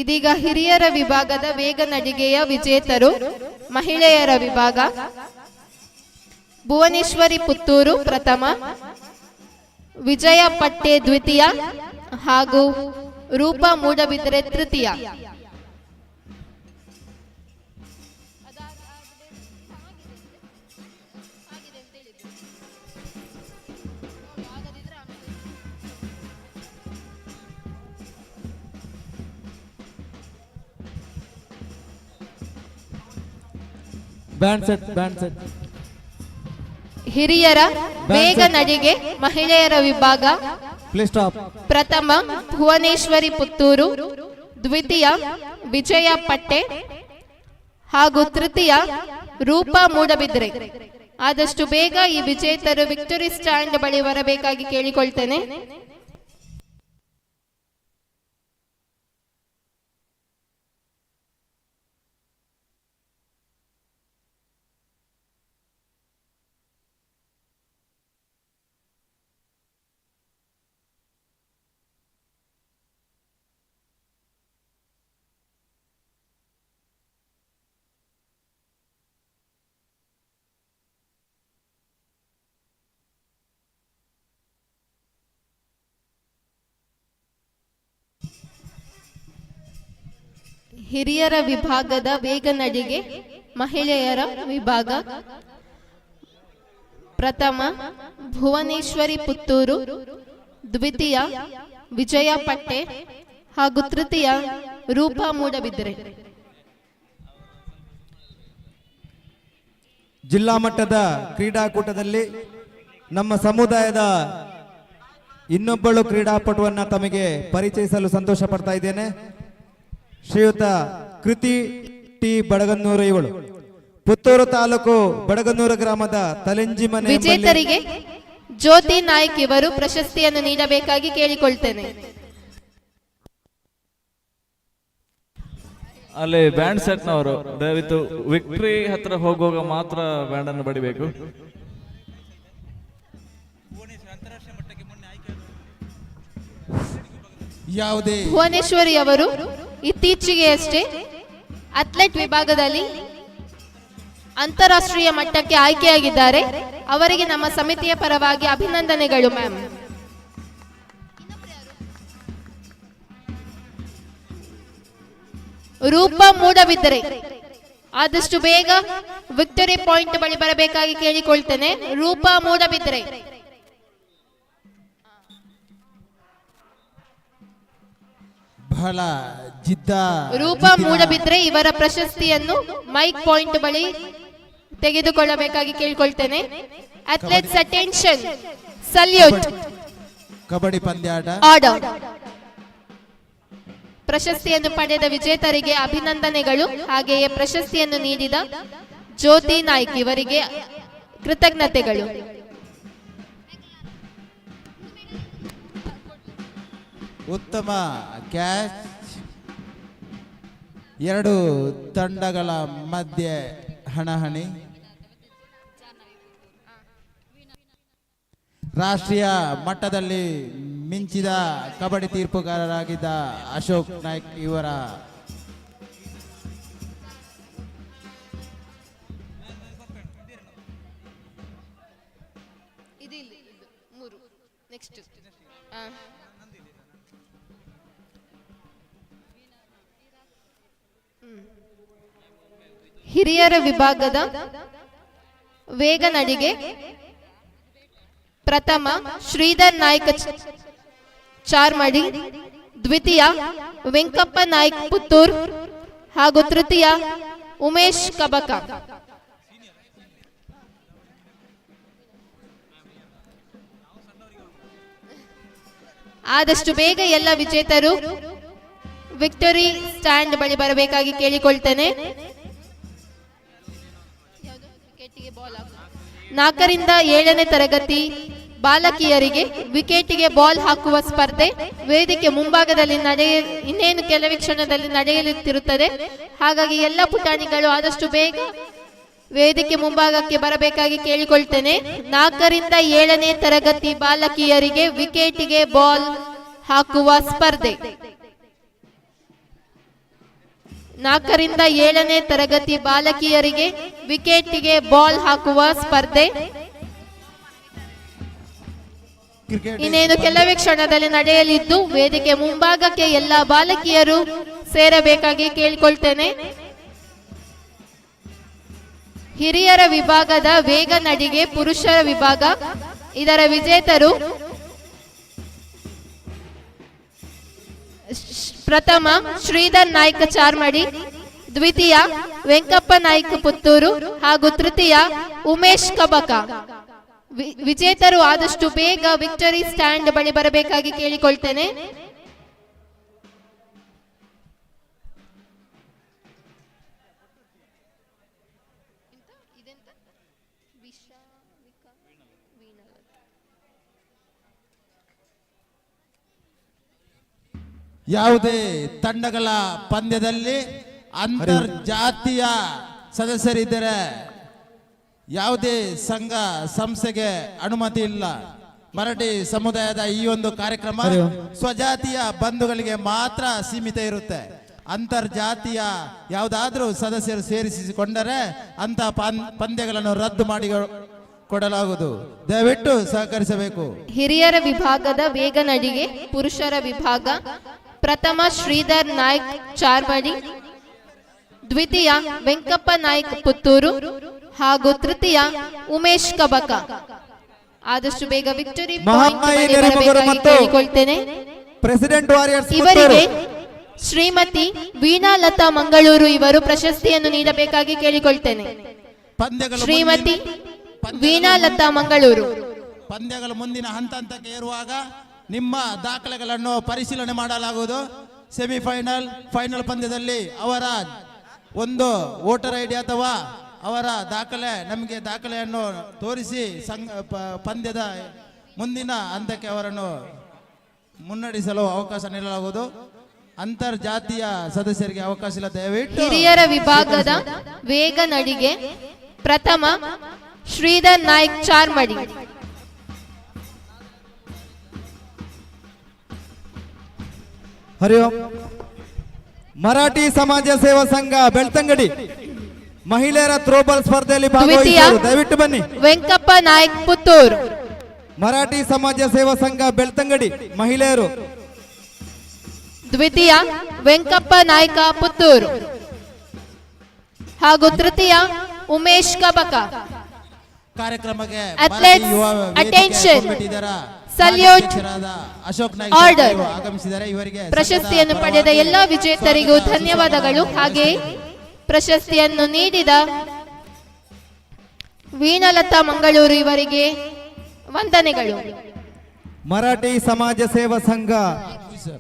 ಇದೀಗ ಹಿರಿಯರ ವಿಭಾಗದ ವೇಗ ನಡಿಗೆಯ ವಿಜೇತರು: ಮಹಿಳೆಯರ ವಿಭಾಗ ಭುವನೇಶ್ವರಿ ಪುತ್ತೂರು ಪ್ರಥಮ, ವಿಜಯ ಪಟ್ಟೆ ದ್ವಿತೀಯ ಹಾಗೂ ರೂಪಾ ಮೂಡಬಿದರೆ ತೃತೀಯ. Band set. ಹಿರಿಯರ ವೇಗ ನಡಿಗೆ ಮಹಿಳೆಯರ ವಿಭಾಗ ಪ್ಲೀಸ್ ಸ್ಟಾಪ್. ಪ್ರಥಮ ಭುವನೇಶ್ವರಿ ಪುತ್ತೂರು, ದ್ವಿತೀಯ ವಿಜಯ ಪಟ್ಟೆ ಹಾಗೂ ತೃತೀಯ ರೂಪಾ ಮೂಡಬಿದ್ರೆ. ಆದಷ್ಟು ಬೇಗ ಈ ವಿಜೇತರು ವಿಕ್ಟರಿ ಸ್ಟ್ಯಾಂಡ್ ಬಳಿ ಬರಬೇಕಾಗಿ ಕೇಳಿಕೊಳ್ತೇನೆ. ಹಿರಿಯರ ವಿಭಾಗದ ವೇಗ ನಡಿಗೆ ಮಹಿಳೆಯರ ವಿಭಾಗ ಪ್ರಥಮ ಭುವನೇಶ್ವರಿ ಪುತ್ತೂರು, ದ್ವಿತೀಯ ವಿಜಯ ಪಟ್ಟೆ ಹಾಗೂ ತೃತೀಯ ರೂಪಾ ಮೂಡಬಿದ್ರೆ. ಜಿಲ್ಲಾ ಮಟ್ಟದ ಕ್ರೀಡಾಕೂಟದಲ್ಲಿ ನಮ್ಮ ಸಮುದಾಯದ ಇನ್ನೊಬ್ಬಳು ಕ್ರೀಡಾಪಟುವನ್ನ ತಮಗೆ ಪರಿಚಯಿಸಲು ಸಂತೋಷ ಪಡ್ತಾ ಇದ್ದೇನೆ. ಶ್ರೀಯುತ ಕೃತಿ ಟಿ ಬಡಗನ್ನೂರು, ಇವಳು ಪುತ್ತೂರು ತಾಲೂಕು ಬಡಗನ್ನೂರು ಗ್ರಾಮದ ತಲೆಂಜಿ ಮನೆ. ವಿಜೇತರಿಗೆ ಜ್ಯೋತಿ ನಾಯ್ಕ್ ಇವರು ಪ್ರಶಸ್ತಿಯನ್ನು ನೀಡಬೇಕಾಗಿ ಕೇಳಿಕೊಳ್ತೇನೆ. ಅಲ್ಲಿ ಬ್ಯಾಂಡ್ ಸೆಟ್ನವರು ದಯವಿಟ್ಟು ವಿಕ್ಟ್ರಿ ಹತ್ರ ಹೋಗುವಾಗ ಮಾತ್ರ ಬ್ಯಾಂಡ್ ಅನ್ನು ಬಡಿಬೇಕು. ಯಾವುದೇ ಭುವನೇಶ್ವರಿ ಅವರು ಇತ್ತೀಚೆಗೆ ಅಷ್ಟೇ ಅಥ್ಲೆಟ್ ವಿಭಾಗದಲ್ಲಿ ಅಂತಾರಾಷ್ಟ್ರೀಯ ಮಟ್ಟಕ್ಕೆ ಆಯ್ಕೆಯಾಗಿದ್ದಾರೆ. ಅವರಿಗೆ ನಮ್ಮ ಸಮಿತಿಯ ಪರವಾಗಿ ಅಭಿನಂದನೆಗಳು ಮ್ಯಾಮ್. ರೂಪಾ ಮೂಡಬಿದರೆ ಆದಷ್ಟು ಬೇಗ ವಿಕ್ಟರಿ ಪಾಯಿಂಟ್ ಬಳಿ ಬರಬೇಕಾಗಿ ಕೇಳಿಕೊಳ್ತೇನೆ. ರೂಪಾ ಮೂಡಬಿದರೆ. ಬಹಳ ಜಿದ್ದ ರೂಪಾ ಮೂಡಬಿದ್ರೆ ಇವರ ಪ್ರಶಸ್ತಿಯನ್ನು ಮೈಕ್ ಪಾಯಿಂಟ್ ಬಳಿ ತೆಗೆದುಕೊಳ್ಳಬೇಕಾಗಿ ಕೇಳಿಕೊಳ್ತೇನೆ. Athletes attention, salute. ಕಬಡ್ಡಿ ಪಂದ್ಯಾಟ ಆರ್ಡರ್. ಪ್ರಶಸ್ತಿಯನ್ನು ಪಡೆದ ವಿಜೇತರಿಗೆ ಅಭಿನಂದನೆಗಳು. ಹಾಗೆಯೇ ಪ್ರಶಸ್ತಿಯನ್ನು ನೀಡಿದ ಜ್ಯೋತಿ ನಾಯ್ಕ್ ಇವರಿಗೆ ಕೃತಜ್ಞತೆಗಳು. ಉತ್ತಮ ಕ್ಯಾಚ್. ಎರಡು ತಂಡಗಳ ಮಧ್ಯೆ ಹಣಾಹಣಿ. ರಾಷ್ಟ್ರೀಯ ಮಟ್ಟದಲ್ಲಿ ಮಿಂಚಿದ ಕಬಡ್ಡಿ ತೀರ್ಪುಗಾರರಾಗಿದ್ದ ಅಶೋಕ್ ನಾಯ್ಕ್ ಇವರ ಹಿರಿಯರ ವಿಭಾಗದ ವೇಗ ನಡಿಗೆ ಪ್ರಥಮ ಶ್ರೀಧರ್ ನಾಯ್ಕ ಚಾರ್ಮಡಿ, ದ್ವಿತೀಯ ವೆಂಕಪ್ಪ ನಾಯ್ಕ್ ಪುತ್ತೂರ್ ಹಾಗೂ ತೃತೀಯ ಉಮೇಶ್ ಕಬಕ. ಆದಷ್ಟು ಬೇಗ ಎಲ್ಲ ವಿಜೇತರು ವಿಕ್ಟರಿ ಸ್ಟ್ಯಾಂಡ್ ಬಳಿ ಬರಬೇಕಾಗಿ ಕೇಳಿಕೊಳ್ತೇನೆ. 4ರಿಂದ 7ನೇ ತರಗತಿ ಬಾಲಕಿಯರಿಗೆ ವಿಕೆಟಿಗೆ ಬಾಲ್ ಹಾಕುವ ಸ್ಪರ್ಧೆ ವೇದಿಕೆ ಮುಂಭಾಗದಲ್ಲಿ ಇನ್ನೇನು ಕೆಲವೇ ಕ್ಷಣದಲ್ಲಿ ನಡೆಯಲಿರುತ್ತದೆ. ಹಾಗಾಗಿ ಎಲ್ಲ ಪುಟಾಣಿಗಳು ಆದಷ್ಟು ಬೇಗ ವೇದಿಕೆ ಮುಂಭಾಗಕ್ಕೆ ಬರಬೇಕಾಗಿ ಕೇಳಿಕೊಳ್ತೇನೆ. 4ರಿಂದ 7ನೇ ತರಗತಿ ಬಾಲಕಿಯರಿಗೆ ವಿಕೆಟಿಗೆ ಬಾಲ್ ಹಾಕುವ ಸ್ಪರ್ಧೆ. 4ರಿಂದ 7ನೇ ತರಗತಿ ಬಾಲಕಿಯರಿಗೆ ವಿಕೆಟಿಗೆ ಬಾಲ್ ಹಾಕುವ ಸ್ಪರ್ಧೆ ಇನ್ನೇನು ಕೆಲವೇ ಕ್ಷಣದಲ್ಲಿ ನಡೆಯಲಿದ್ದು ವೇದಿಕೆ ಮುಂಭಾಗಕ್ಕೆ ಎಲ್ಲ ಬಾಲಕಿಯರು ಸೇರಬೇಕಾಗಿ ಕೇಳಿಕೊಳ್ತೇನೆ. ಹಿರಿಯರ ವಿಭಾಗದ ವೇಗ ನಡಿಗೆ ಪುರುಷರ ವಿಭಾಗ, ಇದರ ವಿಜೇತರು ಪ್ರಥಮ ಶ್ರೀಧರ್ ನಾಯ್ಕ ಚಾರ್ಮಡಿ, ದ್ವಿತೀಯ ವೆಂಕಪ್ಪ ನಾಯ್ಕ ಪುತ್ತೂರು ಹಾಗೂ ತೃತೀಯ ಉಮೇಶ್ ಕಬಕ. ವಿಜೇತರು ಆದಷ್ಟು ಬೇಗ ವಿಕ್ಟರಿ ಸ್ಟ್ಯಾಂಡ್ ಬಳಿ ಬರಬೇಕಾಗಿ ಕೇಳಿಕೊಳ್ತೇನೆ. ಯಾವುದೇ ತಂಡಗಳ ಪಂದ್ಯದಲ್ಲಿ ಅಂತರ್ಜಾತೀಯ ಸದಸ್ಯರಿದ್ದರೆ ಯಾವುದೇ ಸಂಘ ಸಂಸ್ಥೆಗೆ ಅನುಮತಿ ಇಲ್ಲ. ಮರಾಠಿ ಸಮುದಾಯದ ಈ ಒಂದು ಕಾರ್ಯಕ್ರಮ ಸ್ವಜಾತಿಯ ಬಂಧುಗಳಿಗೆ ಮಾತ್ರ ಸೀಮಿತ ಇರುತ್ತೆ. ಅಂತರ್ಜಾತೀಯ ಯಾವುದಾದ್ರೂ ಸದಸ್ಯರು ಸೇರಿಸಿಕೊಂಡರೆ ಅಂತ ಪಂದ್ಯಗಳನ್ನು ರದ್ದು ಮಾಡಿ ಕೊಡಲಾಗುವುದು. ದಯವಿಟ್ಟು ಸಹಕರಿಸಬೇಕು. ಹಿರಿಯರ ವಿಭಾಗದ ವೇಗ ನಡಿಗೆ ಪುರುಷರ ವಿಭಾಗ, ಪ್ರಥಮ ಶ್ರೀಧರ್ ನಾಯ್ಕ್ ಚಾರ್ಮಡಿ, ದ್ವಿತೀಯ ವೆಂಕಪ್ಪ ನಾಯ್ಕ್ ಪುತ್ತೂರು ಹಾಗೂ ತೃತೀಯ ಉಮೇಶ್ ಕಬಕ. ಆದಷ್ಟು ಬೇಗ ವಿಕ್ಟರಿ ಕೇಳಿಕೊಳ್ತೇನೆ. ಇವರಿಗೆ ಶ್ರೀಮತಿ ವೀಣಾ ಲತಾ ಮಂಗಳೂರು ಇವರು ಪ್ರಶಸ್ತಿಯನ್ನು ನೀಡಬೇಕಾಗಿ ಕೇಳಿಕೊಳ್ತೇನೆ. ಶ್ರೀಮತಿ ವೀಣಾ ಲತಾ ಮಂಗಳೂರು. ಪಂದ್ಯಗಳು ಮುಂದಿನ ಹಂತಕ್ಕೆ ಏರುವಾಗ ನಿಮ್ಮ ದಾಖಲೆಗಳನ್ನು ಪರಿಶೀಲನೆ ಮಾಡಲಾಗುವುದು. ಸೆಮಿಫೈನಲ್, ಫೈನಲ್ ಪಂದ್ಯದಲ್ಲಿ ಅವರ ಒಂದು ವೋಟರ್ ಐಡಿ ಅಥವಾ ಅವರ ನಮಗೆ ದಾಖಲೆಯನ್ನು ತೋರಿಸಿ ಪಂದ್ಯದ ಮುಂದಿನ ಹಂತಕ್ಕೆ ಅವರನ್ನು ಮುನ್ನಡೆಸಲು ಅವಕಾಶ ನೀಡಲಾಗುವುದು. ಅಂತರ್ಜಾತೀಯ ಸದಸ್ಯರಿಗೆ ಅವಕಾಶ ಇಲ್ಲ. ದಯವಿಟ್ಟು ಹಿರಿಯರ ವಿಭಾಗದ ವೇಗ ನಡಿಗೆ ಪ್ರಥಮ ಶ್ರೀಧರ್ ನಾಯ್ಕ್ ಚಾರ್ಮಡಿ, ಹರಿ ಓಂ. ಮರಾಠಿ ಸಮಾಜ ಸೇವಾ ಸಂಘ ಬೆಳ್ತಂಗಡಿ ಮಹಿಳೆಯರ ಥ್ರೋಬಾಲ್ ಸ್ಪರ್ಧೆಯಲ್ಲಿ ಭಾಗವಹಿಸಿದರು. ದಯವಿಟ್ಟು ಬನ್ನಿ. ವೆಂಕಪ್ಪ ನಾಯ್ಕ್ ಪುತ್ತೂರು. ಮರಾಠಿ ಸಮಾಜ ಸೇವಾ ಸಂಘ ಬೆಳ್ತಂಗಡಿ ಮಹಿಳೆಯರು, ದ್ವಿತೀಯ ವೆಂಕಪ್ಪ ನಾಯ್ಕ ಪುತ್ತೂರು ಹಾಗೂ ತೃತೀಯ ಉಮೇಶ್ ಕಬಕ. ಕಾರ್ಯಕ್ರಮಕ್ಕೆ ಅಟೆನ್ಷನ್, ಸಲ್ಯೂಟ್, ಆರ್ಡರ್. ಆಗಮಿಸಿದ್ದಾರೆ. ಇವರಿಗೆ ಪ್ರಶಸ್ತಿಯನ್ನು ಪಡೆದ ಎಲ್ಲಾ ವಿಜೇತರಿಗೂ ಧನ್ಯವಾದಗಳು. ಹಾಗೆ ಪ್ರಶಸ್ತಿಯನ್ನು ನೀಡಿದ ವೀಣಲತಾ ಮಂಗಳೂರು ಇವರಿಗೆ ವಂದನೆಗಳು. ಮರಾಠಿ ಸಮಾಜ ಸೇವಾ ಸಂಘ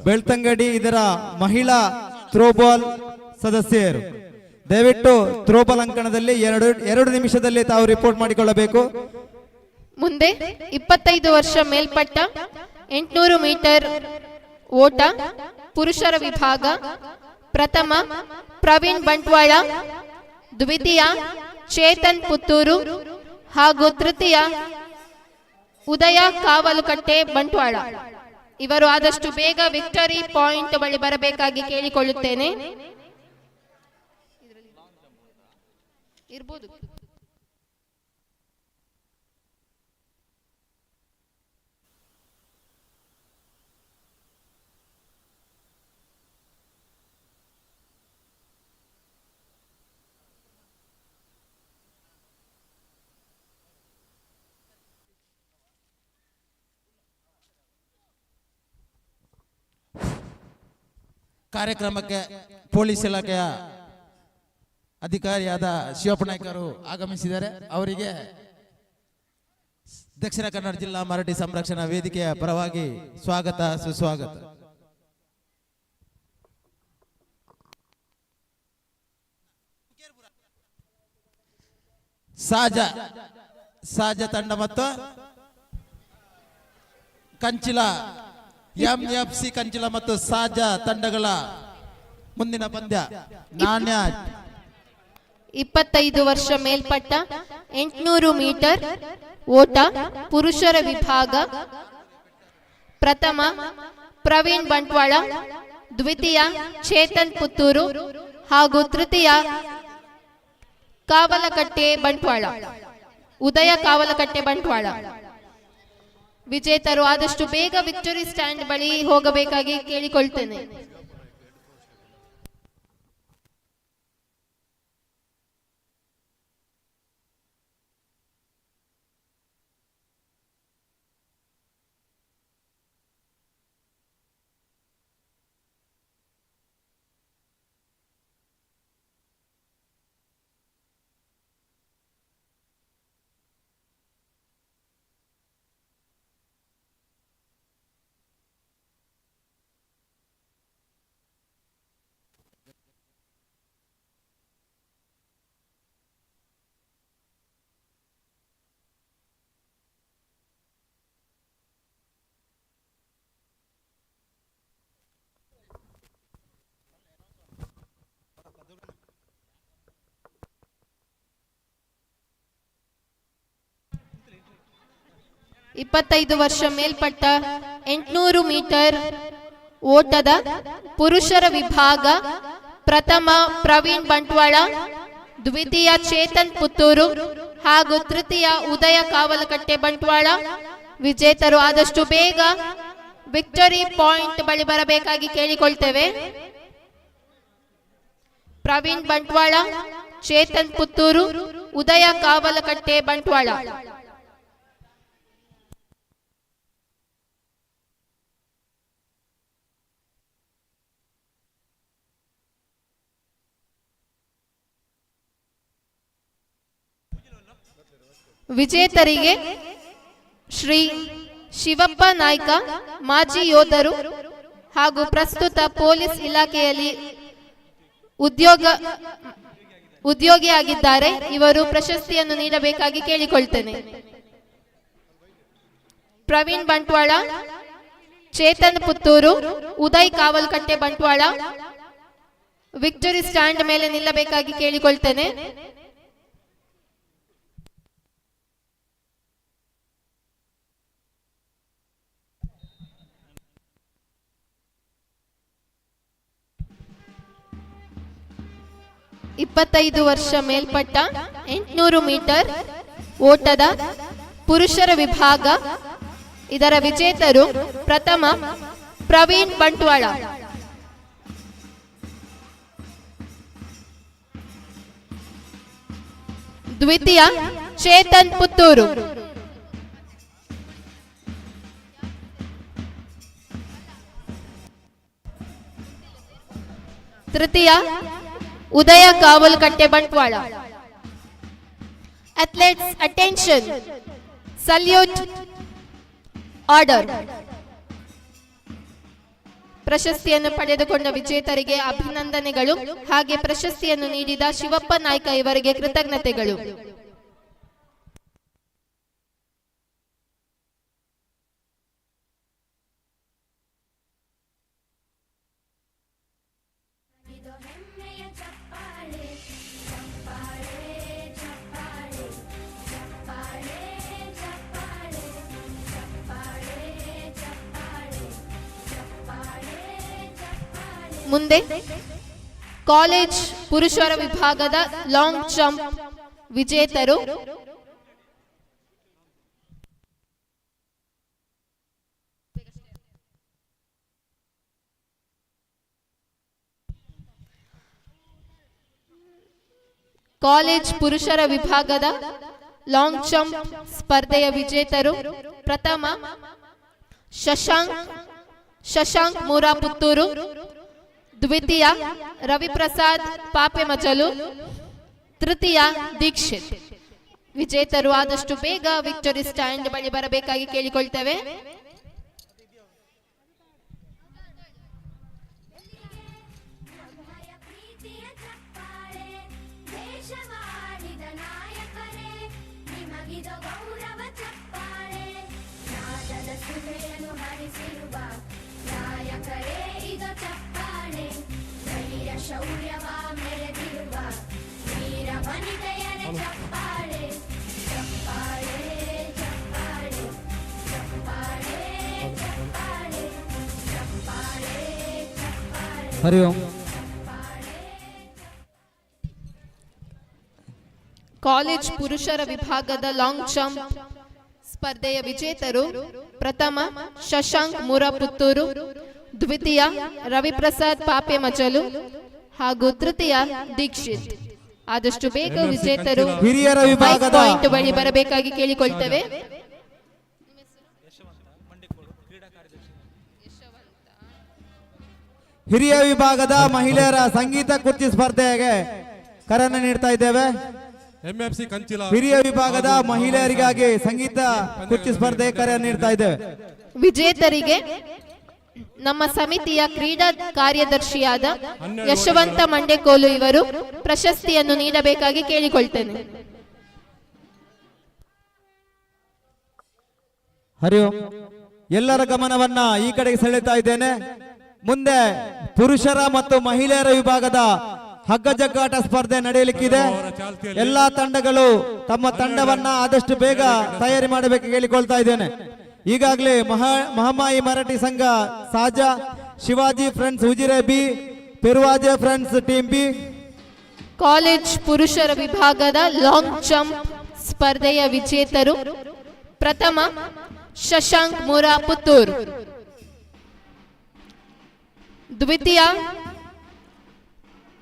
ಬೆಳ್ತಂಗಡಿ ಇದರ ಮಹಿಳಾ ಥ್ರೋಬಾಲ್ ಸದಸ್ಯರು ದಯವಿಟ್ಟು ಥ್ರೋಬಾಲ್ ಅಂಕಣದಲ್ಲಿ 2 ನಿಮಿಷದಲ್ಲಿ ತಾವು ರಿಪೋರ್ಟ್ ಮಾಡಿಕೊಳ್ಳಬೇಕು. ಮುಂದೆ 25 ವರ್ಷ ಮೇಲ್ಪಟ್ಟ 800 ಮೀಟರ್ ಓಟ ಪುರುಷರ ವಿಭಾಗ, ಪ್ರಥಮ ಪ್ರವೀಣ್ ಬಂಟ್ವಾಳ, ದ್ವಿತೀಯ ಚೇತನ್ ಪುತ್ತೂರು ಹಾಗೂ ತೃತೀಯ ಉದಯ ಕಾವಲುಕಟ್ಟೆ ಬಂಟ್ವಾಳ. ಇವರು ಆದಷ್ಟು ಬೇಗ ವಿಕ್ಟರಿ ಪಾಯಿಂಟ್ ಬಳಿ ಬರಬೇಕಾಗಿ ಕೇಳಿಕೊಳ್ಳುತ್ತೇನೆ. ಇರ್ಬೋದು. ಕಾರ್ಯಕ್ರಮಕ್ಕೆ ಪೊಲೀಸ್ ಇಲಾಖೆಯ ಅಧಿಕಾರಿಯಾದ ಶಿವಪ್ಪ ನಾಯ್ಕರು ಆಗಮಿಸಿದ್ದಾರೆ. ಅವರಿಗೆ ದಕ್ಷಿಣ ಕನ್ನಡ ಜಿಲ್ಲಾ ಮರಾಠಿ ಸಂರಕ್ಷಣಾ ವೇದಿಕೆಯ ಪರವಾಗಿ ಸ್ವಾಗತ ಸುಸ್ವಾಗತ. ಸಾಜ ತಂಡ ಮತ್ತು ಕಂಚಿಲ ಎಂಎಫ್ಸಿ ಕಂಚಿಲ ಮತ್ತು ಸಾಜ ತಂಡಗಳ ಮುಂದಿನ ಪಂದ್ಯ ನಾಣ್ಯ 25 ವರ್ಷ ಮೇಲ್ಪಟ್ಟ 800 ಮೀಟರ್ ಓಟ ಪುರುಷರ ವಿಭಾಗ. ಪ್ರಥಮ ಪ್ರವೀಣ್ ಬಂಟ್ವಾಳ, ದ್ವಿತೀಯ ಚೇತನ್ ಪುತ್ತೂರು ಹಾಗೂ ತೃತೀಯ ಕಾವಲಕಟ್ಟೆ ಬಂಟ್ವಾಳ, ಉದಯ ಕಾವಲಕಟ್ಟೆ ಬಂಟ್ವಾಳ. ವಿಜೇತರು ಆದಷ್ಟು ಬೇಗ ವಿಕ್ಟರಿ ಸ್ಟ್ಯಾಂಡ್ ಬಳಿ ಹೋಗಬೇಕಾಗಿ ಕೇಳಿಕೊಳ್ತೇನೆ. ಇಪ್ಪತ್ತೈದು ವರ್ಷ ಮೇಲ್ಪಟ್ಟ 800 ಮೀಟರ್ ಓಟದ ಪುರುಷರ ವಿಭಾಗ. ಪ್ರಥಮ ಪ್ರವೀಣ್ ಬಂಟ್ವಾಳ, ದ್ವಿತೀಯ ಚೇತನ್ ಪುತ್ತೂರು ಹಾಗೂ ತೃತೀಯ ಉದಯ ಕಾವಲಕಟ್ಟೆ ಬಂಟ್ವಾಳ. ವಿಜೇತರು ಆದಷ್ಟು ಬೇಗ ವಿಕ್ಟರಿ ಪಾಯಿಂಟ್ ಬಳಿ ಬರಬೇಕಾಗಿ ಕೇಳಿಕೊಳ್ತೇವೆ. ಪ್ರವೀಣ್ ಬಂಟ್ವಾಳ, ಚೇತನ್ ಪುತ್ತೂರು, ಉದಯ ಕಾವಲಕಟ್ಟೆ ಬಂಟ್ವಾಳ. ವಿಜೇತರಿಗೆ ಶ್ರೀ ಶಿವಪ್ಪ ನಾಯ್ಕ, ಮಾಜಿ ಯೋಧರು ಹಾಗೂ ಪ್ರಸ್ತುತ ಪೊಲೀಸ್ ಇಲಾಖೆಯಲ್ಲಿ ಉದ್ಯೋಗಿಯಾಗಿದ್ದಾರೆ. ಇವರು ಪ್ರಶಸ್ತಿಯನ್ನು ನೀಡಬೇಕಾಗಿ ಕೇಳಿಕೊಳ್ತೇನೆ. ಪ್ರವೀಣ್ ಬಂಟ್ವಾಳ, ಚೇತನ್ ಪುತ್ತೂರು, ಉದಯ್ ಕಾವಲ್ಕಟ್ಟೆ ಬಂಟ್ವಾಳ ವಿಕ್ಟರಿ ಸ್ಟ್ಯಾಂಡ್ ಮೇಲೆ ನಿಲ್ಲಬೇಕಾಗಿ ಕೇಳಿಕೊಳ್ತೇನೆ. ಇಪ್ಪತ್ತೈದು ವರ್ಷ ಮೇಲ್ಪಟ್ಟ 800 ಮೀಟರ್ ಓಟದ ಪುರುಷರ ವಿಭಾಗ. ಇದರ ವಿಜೇತರು ಪ್ರಥಮ ಪ್ರವೀಣ್ ಬಂಟ್ವಾಳ, ದ್ವಿತೀಯ ಚೇತನ್ ಪುತ್ತೂರು, ತೃತೀಯ Udaya Kavalkatte Bantwal. Athletes attention, salute, order. ಪ್ರಶಸ್ತಿಯನ್ನು ಪಡೆದುಕೊಂಡ ವಿಜೇತರಿಗೆ ಅಭಿನಂದನೆಗಳು. ಹಾಗೆ ಪ್ರಶಸ್ತಿಯನ್ನು ನೀಡಿದ ಶಿವಪ್ಪ ನಾಯ್ಕ ಇವರಿಗೆ ಕೃತಜ್ಞತೆಗಳು. ಮುಂದೆ ಕಾಲೇಜ್ ಪುರುಷರ ವಿಭಾಗದ ಲಾಂಗ್ ಜಂಪ್ ವಿಜೇತರು ಕಾಲೇಜ್ ಪುರುಷರ ವಿಭಾಗದ ಲಾಂಗ್ ಜಂಪ್ ಸ್ಪರ್ಧೆಯ ವಿಜೇತರು ಪ್ರಥಮ ಶಶಾಂಕ್ ಮೂರಾ ಪುತ್ತೂರು, ದ್ವಿತೀಯ ರವಿಪ್ರಸಾದ್ ಪಾಪೆಮಜಲು, ತೃತೀಯ ದೀಕ್ಷಿತ್. ವಿಜೇತರು ಆದಷ್ಟು ಬೇಗ ವಿಕ್ಟರಿ ಸ್ಟ್ಯಾಂಡ್ ಬಳಿ ಬರಬೇಕಾಗಿ ಕೇಳಿಕೊಳ್ತೇವೆ. ಹರಿ ಓಂ. ಕಾಲೇಜ್ ಪುರುಷರ ವಿಭಾಗದ ಲಾಂಗ್ ಜಂಪ್ ಸ್ಪರ್ಧೆಯ ವಿಜೇತರು ಪ್ರಥಮ ಶಶಾಂಕ್ ಮೂರಾ ಪುತ್ತೂರು, ದ್ವಿತೀಯ ರವಿಪ್ರಸಾದ್ ಪಾಪೆಮಜಲು ಹಾಗೂ ತೃತೀಯ ದೀಕ್ಷಿತ್. ಆದಷ್ಟು ಬೇಗ ವಿಜೇತರು ಹಿರಿಯರ ವಿಭಾಗದ ಪಾಯಿಂಟ್ ಬಳಿ ಬರಬೇಕಾಗಿ ಕೇಳಿಕೊಳ್ತೇವೆ. ಹಿರಿಯ ವಿಭಾಗದ ಮಹಿಳೆಯರ ಸಂಗೀತ ಕುರ್ಚಿ ಸ್ಪರ್ಧೆಗೆ ಕರೆಯನ್ನು ನೀಡ್ತಾ ಇದ್ದೇವೆ. ಹಿರಿಯ ವಿಭಾಗದ ಮಹಿಳೆಯರಿಗಾಗಿ ಸಂಗೀತ ಕುರ್ಚಿ ಸ್ಪರ್ಧೆಗೆ ಕರೆಯನ್ನು ನೀಡ್ತಾ ಇದ್ದೇವೆ. ವಿಜೇತರಿಗೆ ನಮ್ಮ ಸಮಿತಿಯ ಕ್ರೀಡಾ ಕಾರ್ಯದರ್ಶಿಯಾದ ಯಶವಂತ ಮಂಡೆಕೋಲು ಇವರು ಪ್ರಶಸ್ತಿಯನ್ನು ನೀಡಬೇಕಾಗಿ ಕೇಳಿಕೊಳ್ತೇನೆ. ಹರಿ ಓಂ. ಎಲ್ಲರ ಗಮನವನ್ನ ಈ ಕಡೆಗೆ ಸೆಳೆತಾ ಇದ್ದೇನೆ. ಮುಂದೆ ಪುರುಷರ ಮತ್ತು ಮಹಿಳೆಯರ ವಿಭಾಗದ ಹಗ್ಗ ಜಗ್ಗಾಟ ಸ್ಪರ್ಧೆ ನಡೆಯಲಿಕ್ಕಿದೆ. ಎಲ್ಲಾ ತಂಡಗಳು ತಮ್ಮ ತಂಡವನ್ನ ಆದಷ್ಟು ಬೇಗ ತಯಾರಿ ಮಾಡಬೇಕು ಕೇಳಿಕೊಳ್ತಾ ಇದ್ದೇನೆ. ಈಗಾಗಲೇ Mahamayi Marathi Sangha Saja, Shivaji friends Ujire B, Peruvaje friends team B. College ಪುರುಷರ ವಿಭಾಗದ ಲಾಂಗ್ ಜಂಪ್ ಸ್ಪರ್ಧೆಯ ವಿಜೇತರು ಪ್ರಥಮ ಶಶಾಂಕ್ ಮೂರಾ ಪುತ್ತೂರು, ದ್ವಿತೀಯ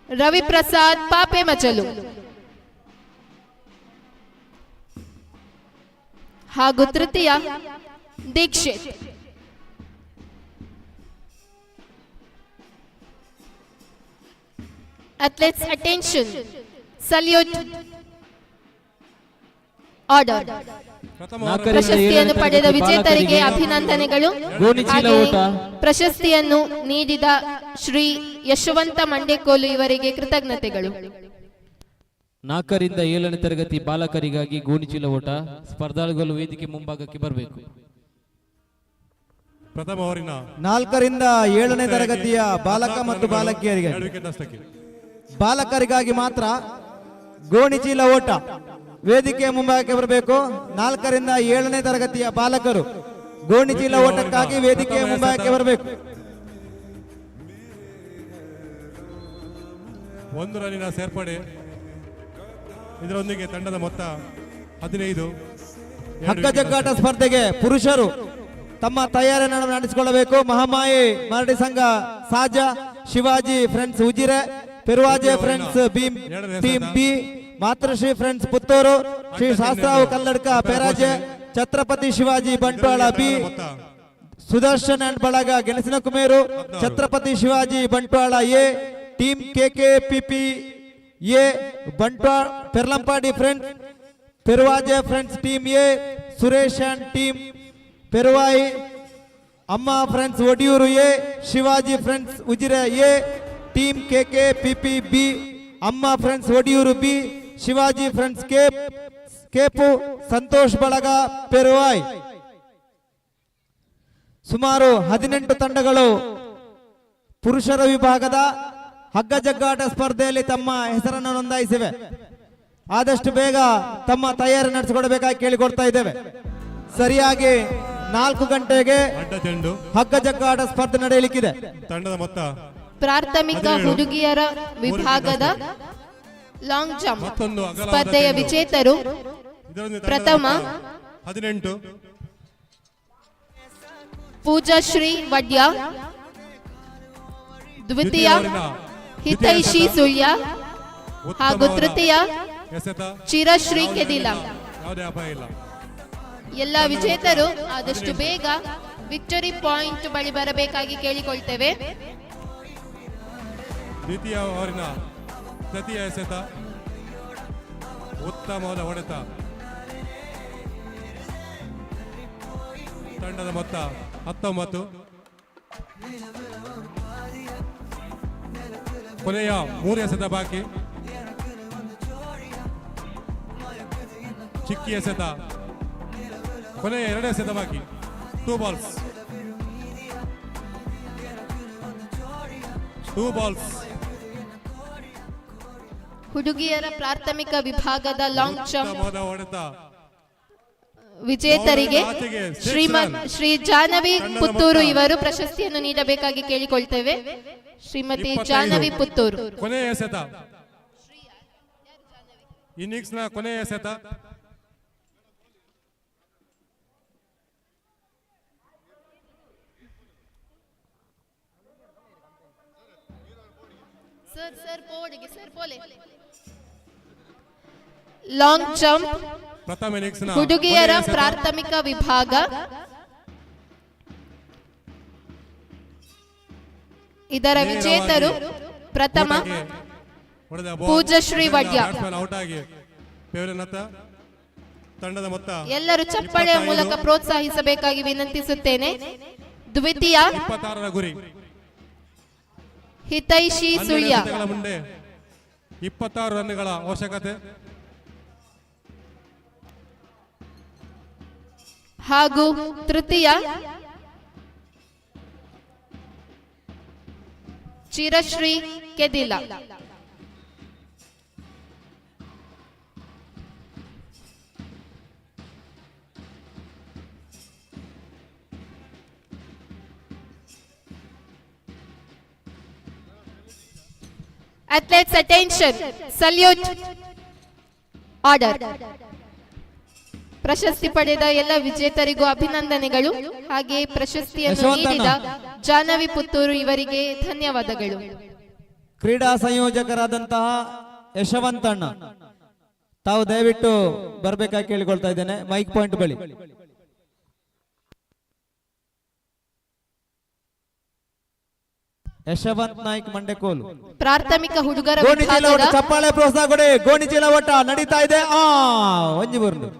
ರವಿಪ್ರಸಾದ್ ಪಾಪೆಮಜಲು ಹಾಗೂ ತೃತೀಯ Dixit. Athletes attention, salute, order. ಪ್ರಶಸ್ತಿಯನ್ನು ಪಡೆದ ವಿಜೇತರಿಗೆ ಅಭಿನಂದನೆಗಳು. ಪ್ರಶಸ್ತಿಯನ್ನು ನೀಡಿದ ಶ್ರೀ ಯಶವಂತ ಮಂಡೆಕೋಲು ಇವರಿಗೆ ಕೃತಜ್ಞತೆಗಳು. 4ರಿಂದ 7ನೇ ತರಗತಿ ಬಾಲಕರಿಗಾಗಿ ಗೋಣಿಚೀಲ ಓಟ ಸ್ಪರ್ಧಾಳುಗಳು ವೇದಿಕೆ ಮುಂಭಾಗಕ್ಕೆ ಬರಬೇಕು. 4ರಿಂದ 7ನೇ ತರಗತಿಯ ಬಾಲಕ ಮತ್ತು ಬಾಲಕಿಯರಿಗೆ, ಬಾಲಕರಿಗಾಗಿ ಮಾತ್ರ ಗೋಣಿಚೀಲ ಓಟ ವೇದಿಕೆ ಮುಂಭಾಗಕ್ಕೆ ಬರಬೇಕು. 4ರಿಂದ 7ನೇ ತರಗತಿಯ ಬಾಲಕರು ಗೋಣಿಚೀಲ ಓಟಕ್ಕಾಗಿ ವೇದಿಕೆ ಮುಂಭಾಗಕ್ಕೆ ಬರಬೇಕು. 1 ರನ್ನಿನ ಸೇರ್ಪಡೆ, ಇದರೊಂದಿಗೆ ತಂಡದ ಮೊತ್ತ 15. ಹಗ್ಗ ಜಗ್ಗಾಟ ಸ್ಪರ್ಧೆಗೆ ಪುರುಷರು ತಮ್ಮ ತಯಾರಿಯನ್ನು ನಡೆಸಿಕೊಳ್ಳಬೇಕು. Mahamayi Marathi Sangha Saja, Shivaji friends Ujire, Peruvaje friends team B, Matrushree friends Puttur, Shri Shastrav Kalladka Peraje, Chhatrapati Shivaji Bantwal B, Sudarshan and ಬಳಗ ಗೆಣಸಿನ Kumeru, Chhatrapati Shivaji Bantwal A, team KKPP A, Bantwal Perlampadi friends, Peruvaje friends team A, Suresh and team Peruvayi, ಅಮ್ಮ friends Odiyur A, Shivaji friends Ujire A, team KKPP B, ಅಮ್ಮ friends Odiyur B, Shivaji friends Kepu, Santosh ಬಳಗ ಪೆರುವಾಯ್. ಸುಮಾರು 18 ತಂಡಗಳು ಪುರುಷರ ವಿಭಾಗದ ಹಗ್ಗ ಜಗ್ಗಾಟ ಸ್ಪರ್ಧೆಯಲ್ಲಿ ತಮ್ಮ ಹೆಸರನ್ನು ನೋಂದಾಯಿಸಿವೆ. ಆದಷ್ಟು ಬೇಗ ತಮ್ಮ ತಯಾರಿ ನಡೆಸಿಕೊಡಬೇಕಾಗಿ ಕೇಳಿಕೊಡ್ತಾ ಇದ್ದೇವೆ. ಸರಿಯಾಗಿ 4 ಗಂಟೆಗೆ ಹಗ್ಗ ಜಗ್ಗಾಟ ಸ್ಪರ್ಧೆ ನಡೆಯಲಿಕ್ಕಿದೆ. ತಂಡದ ಮೊತ್ತ ಪ್ರಾಥಮಿಕ ಹುಡುಗಿಯರ ವಿಭಾಗದ ಲಾಂಗ್ ಜಂಪ್ ಮತ್ತೊಂದು ಅಗಲವಾದ ಸ್ಪರ್ಧೆಯ ಚೆಂಡು. ವಿಜೇತರು ಇದರೊಂದಿಗೆ ಪ್ರಥಮ 18 ಪೂಜಾಶ್ರೀ ವಡ್ಯ, ದ್ವಿತೀಯ ಹಿತೈಷಿ ಸುಳ್ಯ ಹಾಗೂ ತೃತೀಯ ಎಸೆತ ಚಿರಶ್ರೀ ಕೆದಿಲ. ಯಾವುದೇ ಅಪಾಯ ಇಲ್ಲ. ಎಲ್ಲ ವಿಜೇತರು ಆದಷ್ಟು ಬೇಗ ವಿಕ್ಟರಿ ಪಾಯಿಂಟ್ ಬಳಿ ಬರಬೇಕಾಗಿ ಕೇಳಿಕೊಳ್ತೇವೆ. ದ್ವಿತೀಯ ಓವರಿನ ತೃತೀಯ ಎಸೆತ ಉತ್ತಮವಾದ ಹೊಡೆತ. ತಂಡದ ಮೊತ್ತ 19. ಕೊನೆಯ 3 ಎಸೆತ ಬಾಕಿ. ಚಿಕ್ಕಿ ಎಸೆತ, ಕೊನೆಯ 2 ಎಸೆತ ಬಾಕಿ. 2 ಬಾಲ್ಸ್. ಹುಡುಗಿಯರ ಪ್ರಾಥಮಿಕ ವಿಭಾಗದ ಲಾಂಗ್ ಜಂಪ್ ಉತ್ತಮವಾದ ಹೊಡೆತ. ವಿಜೇತರಿಗೆ ಶ್ರೀ ಜಾಹ್ನವಿ ಪುತ್ತೂರು ಇವರು ಪ್ರಶಸ್ತಿಯನ್ನು ನೀಡಬೇಕಾಗಿ ಕೇಳಿಕೊಳ್ತೇವೆ. ಶ್ರೀಮತಿ ಜಾಹ್ನವಿ ಪುತ್ತೂರು. ಕೊನೆಯ ಎಸೆತ, ಇನ್ನಿಂಗ್ಸ್ ನ ಕೊನೆಯ ಎಸೆತ. ಲಾಂಗ್ ಜಂಪ್ ಪ್ರಥಮ ಇನ್ನಿಂಗ್ಸ್ ನ ಹುಡುಗಿಯರ ಪ್ರಾಥಮಿಕ ವಿಭಾಗ ಇದರ ವಿಜೇತರು ಪ್ರಥಮ ಪೂಜಶ್ರೀ ವಡ್ಯ. ಔಟ್ ಆಗಿ ತಂಡದ ಮೊತ್ತ ಎಲ್ಲರೂ ಚಪ್ಪಾಳೆಯ ಮೂಲಕ ಪ್ರೋತ್ಸಾಹಿಸಬೇಕಾಗಿ ವಿನಂತಿಸುತ್ತೇನೆ. ದ್ವಿತೀಯ 26 ಗುರಿ. ಹಿತೈಷಿ ಸುಳ್ಯ ಮುಂದೆ 26 ರನ್ಗಳ ಅವಶ್ಯಕತೆ. ಹಾಗೂ ತೃತೀಯ Chirashree Kedila. Athletes attention, salute, order. ಪ್ರಶಸ್ತಿ ಪಡೆದ ಎಲ್ಲ ವಿಜೇತರಿಗೂ ಅಭಿನಂದನೆಗಳು. ಹಾಗೆ ಪ್ರಶಸ್ತಿಯನ್ನು ನೀಡಿದ ಜಾಹ್ನವಿ ಪುತ್ತೂರು ಇವರಿಗೆ ಧನ್ಯವಾದಗಳು. ಕ್ರೀಡಾ ಸಂಯೋಜಕರಾದಂತಹ ಯಶವಂತಣ್ಣ ತಾವು ದಯವಿಟ್ಟು ಬರಬೇಕಾಗಿ ಕೇಳಿಕೊಳ್ತಾ ಇದ್ದೇನೆ. ಮೈಕ್ ಪಾಯಿಂಟ್ ಬಳಿ. ಯಶವಂತ್ ನಾಯ್ಕ್ ಮಂಡೆಕೋಲು. ಪ್ರಾಥಮಿಕ ಹುಡುಗರ ಚಪ್ಪಾಳೆ ಪ್ರೋತ್ಸಾಹ ಕೊಡಿ. ಗೋಣಿಚೀಲ ಓಟ ನಡೀತಾ ಇದೆ. ಒಂಜಿ ಬರ್ಲು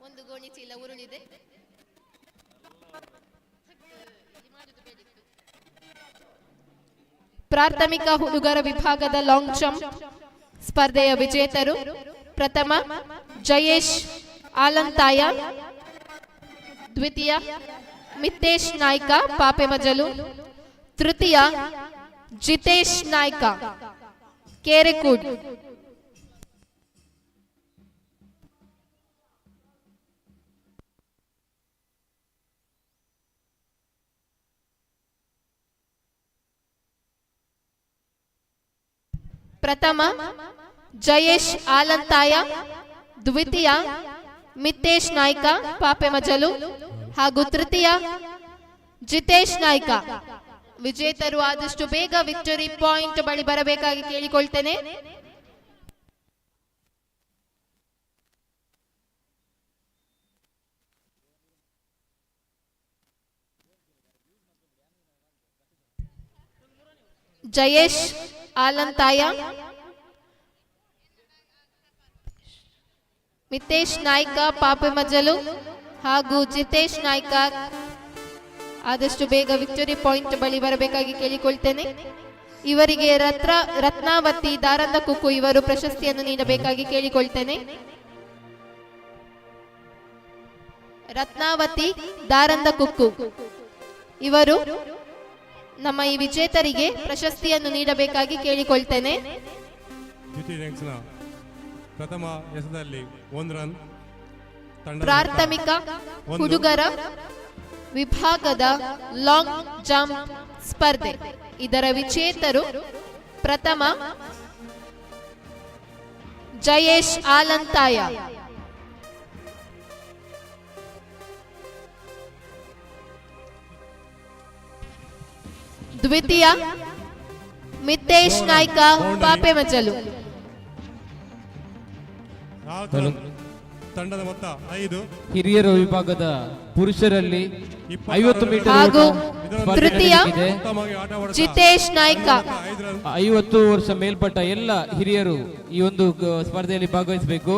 ಒಂದು ಗೋಣಿ ಚೀಲ ಉರುಳಿದೆ. ಪ್ರಾಥಮಿಕ ಹುಡುಗರ ವಿಭಾಗದ ಲಾಂಗ್ ಜಂಪ್ ಸ್ಪರ್ಧೆಯ ವಿಜೇತರು ಪ್ರಥಮ ಜಯೇಶ್ ಆಲಂತಾಯ, ದ್ವಿತೀಯ ಮಿತೇಶ್ ನಾಯ್ಕ ಪಾಪೆಮಜಲು, ತೃತೀಯ ಜಿತೇಶ್ ನಾಯ್ಕ ಕೇರೆಕೂಡ್. ಪ್ರಥಮ ಜಯೇಶ್ ಆಲಂತಾಯ, ದ್ವಿತೀಯ ಮಿತೇಶ್ ನಾಯ್ಕ ಪಾಪೆಮಜಲು ಹಾಗೂ ತೃತೀಯ ಜಿತೇಶ್ ನಾಯ್ಕ. ವಿಜೇತರು ಆದಷ್ಟು ಬೇಗ ವಿಕ್ಟರಿ ಪಾಯಿಂಟ್ ಬಳಿ ಬರಬೇಕಾಗಿ ಕೇಳಿಕೊಳ್ತೇನೆ. ಜಯೇಶ್ ಆಲಂತಾಯ, ಮಿತೇಶ್ ನಾಯ್ಕ ಪಾಪೆಮಜಲು ಹಾಗೂ ಜಿತೇಶ್ ನಾಯ್ಕ ಆದಷ್ಟು ಬೇಗ ವಿಕ್ಟರಿ ಪಾಯಿಂಟ್ ಬಳಿ ಬರಬೇಕಾಗಿ ಕೇಳಿಕೊಳ್ತೇನೆ. ಇವರಿಗೆ ರತ್ನಾವತಿ ದಾರಂದ ಕುಕ್ಕು ಇವರು ಪ್ರಶಸ್ತಿಯನ್ನು ನೀಡಬೇಕಾಗಿ ಕೇಳಿಕೊಳ್ತೇನೆ. ರತ್ನಾವತಿ ದಾರಂದ ಕುಕ್ಕು ಇವರು ನಮ್ಮ ಈ ವಿಜೇತರಿಗೆ ಪ್ರಶಸ್ತಿಯನ್ನು ನೀಡಬೇಕಾಗಿ ಕೇಳಿಕೊಳ್ತೇನೆ. ಪ್ರಥಮ ಎಸೆತದಲ್ಲಿ 1 ರನ್. ಪ್ರಾಥಮಿಕ ಹುಡುಗರ ವಿಭಾಗದ ಲಾಂಗ್ ಜಂಪ್ ಸ್ಪರ್ಧೆ. ಇದರ ವಿಜೇತರು ಪ್ರಥಮ ಜಯೇಶ್ ಆಲಂತಾಯ, ದ್ವಿತೀಯ ಮಿತೇಶ್ ನಾಯ್ಕ ಪಾಪೆಮಜಲು, ತಂಡದ ಮೊತ್ತ 5. ಹಿರಿಯರ ವಿಭಾಗದ ಪುರುಷರಲ್ಲಿ 50 ಮೀಟರ್ ಹಾಗೂ ಸ್ಪರ್ಧೆ ತೃತೀಯ ನಡೆಯಲಿದೆ. ಜಿತೇಶ್ ನಾಯ್ಕ. 50 ವರ್ಷ ಮೇಲ್ಪಟ್ಟ ಎಲ್ಲ ಹಿರಿಯರು ಈ ಒಂದು ಸ್ಪರ್ಧೆಯಲ್ಲಿ ಭಾಗವಹಿಸಬೇಕು.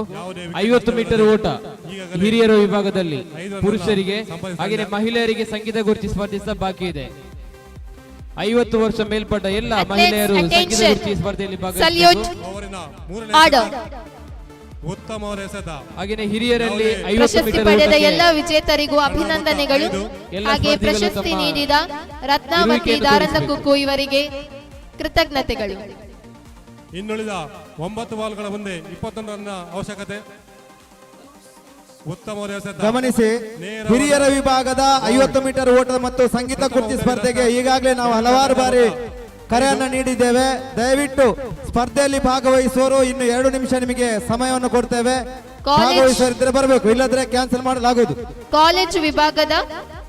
50 ಮೀಟರ್ ಓಟ ಹಿರಿಯರ ವಿಭಾಗದಲ್ಲಿ ಪುರುಷರಿಗೆ, ಹಾಗೆಯೇ ಮಹಿಳೆಯರಿಗೆ ಸಂಗೀತ ಗುರುತಿ ಸ್ಪರ್ಧಿಸ ಬಾಕಿ ಇದೆ. 50 ವರ್ಷ ಮೇಲ್ಪಟ್ಟ ಎಲ್ಲ ಮಹಿಳೆಯರು ಸಂಗೀತ ಗುರುತಿ ಸ್ಪರ್ಧೆಯಲ್ಲಿ ಭಾಗವಹಿಸಬೇಕು. ಹಾಗೆಯೇ ಹಿರಿಯರಲ್ಲಿ 50 ಪ್ರಶಸ್ತಿ ಮೀಟರ್ ಪಡೆದ ಎಲ್ಲ ವಿಜೇತರಿಗೂ ಅಭಿನಂದನೆಗಳು. ಹಾಗೆ ಪ್ರಶಸ್ತಿ ನೀಡಿದ ರತ್ನಾವತಿ ದಾರಂದಕುಕ್ಕು ಇವರಿಗೆ ಕೃತಜ್ಞತೆಗಳು. ಇನ್ನುಳಿದ 9 ಬಾಲ್ಗಳ ಮುಂದೆ 21 ರನ್ನ ಅವಶ್ಯಕತೆ. ಗಮನಿಸಿ, ಹಿರಿಯರ ವಿಭಾಗದ 50 ಮೀಟರ್ ಓಟದ ಮತ್ತು ಸಂಗೀತ ಕುರ್ಚಿ ಸ್ಪರ್ಧೆಗೆ ಈಗಾಗಲೇ ನಾವು ಹಲವಾರು ಬಾರಿ ಕರೆಯನ್ನ ನೀಡಿದ್ದೇವೆ. ದಯವಿಟ್ಟು ಸ್ಪರ್ಧೆಯಲ್ಲಿ ಭಾಗವಹಿಸುವವರು ಇನ್ನು 2 ನಿಮಿಷ ನಿಮಗೆ ಸಮಯವನ್ನು ಕೊಡ್ತೇವೆ. ಭಾಗವಹಿಸುವರಿದ್ದರೆ ಬರಬೇಕು, ಇಲ್ಲದ್ರೆ ಕ್ಯಾನ್ಸಲ್ ಮಾಡಲಾಗುವುದು. ಕಾಲೇಜ್ ವಿಭಾಗದ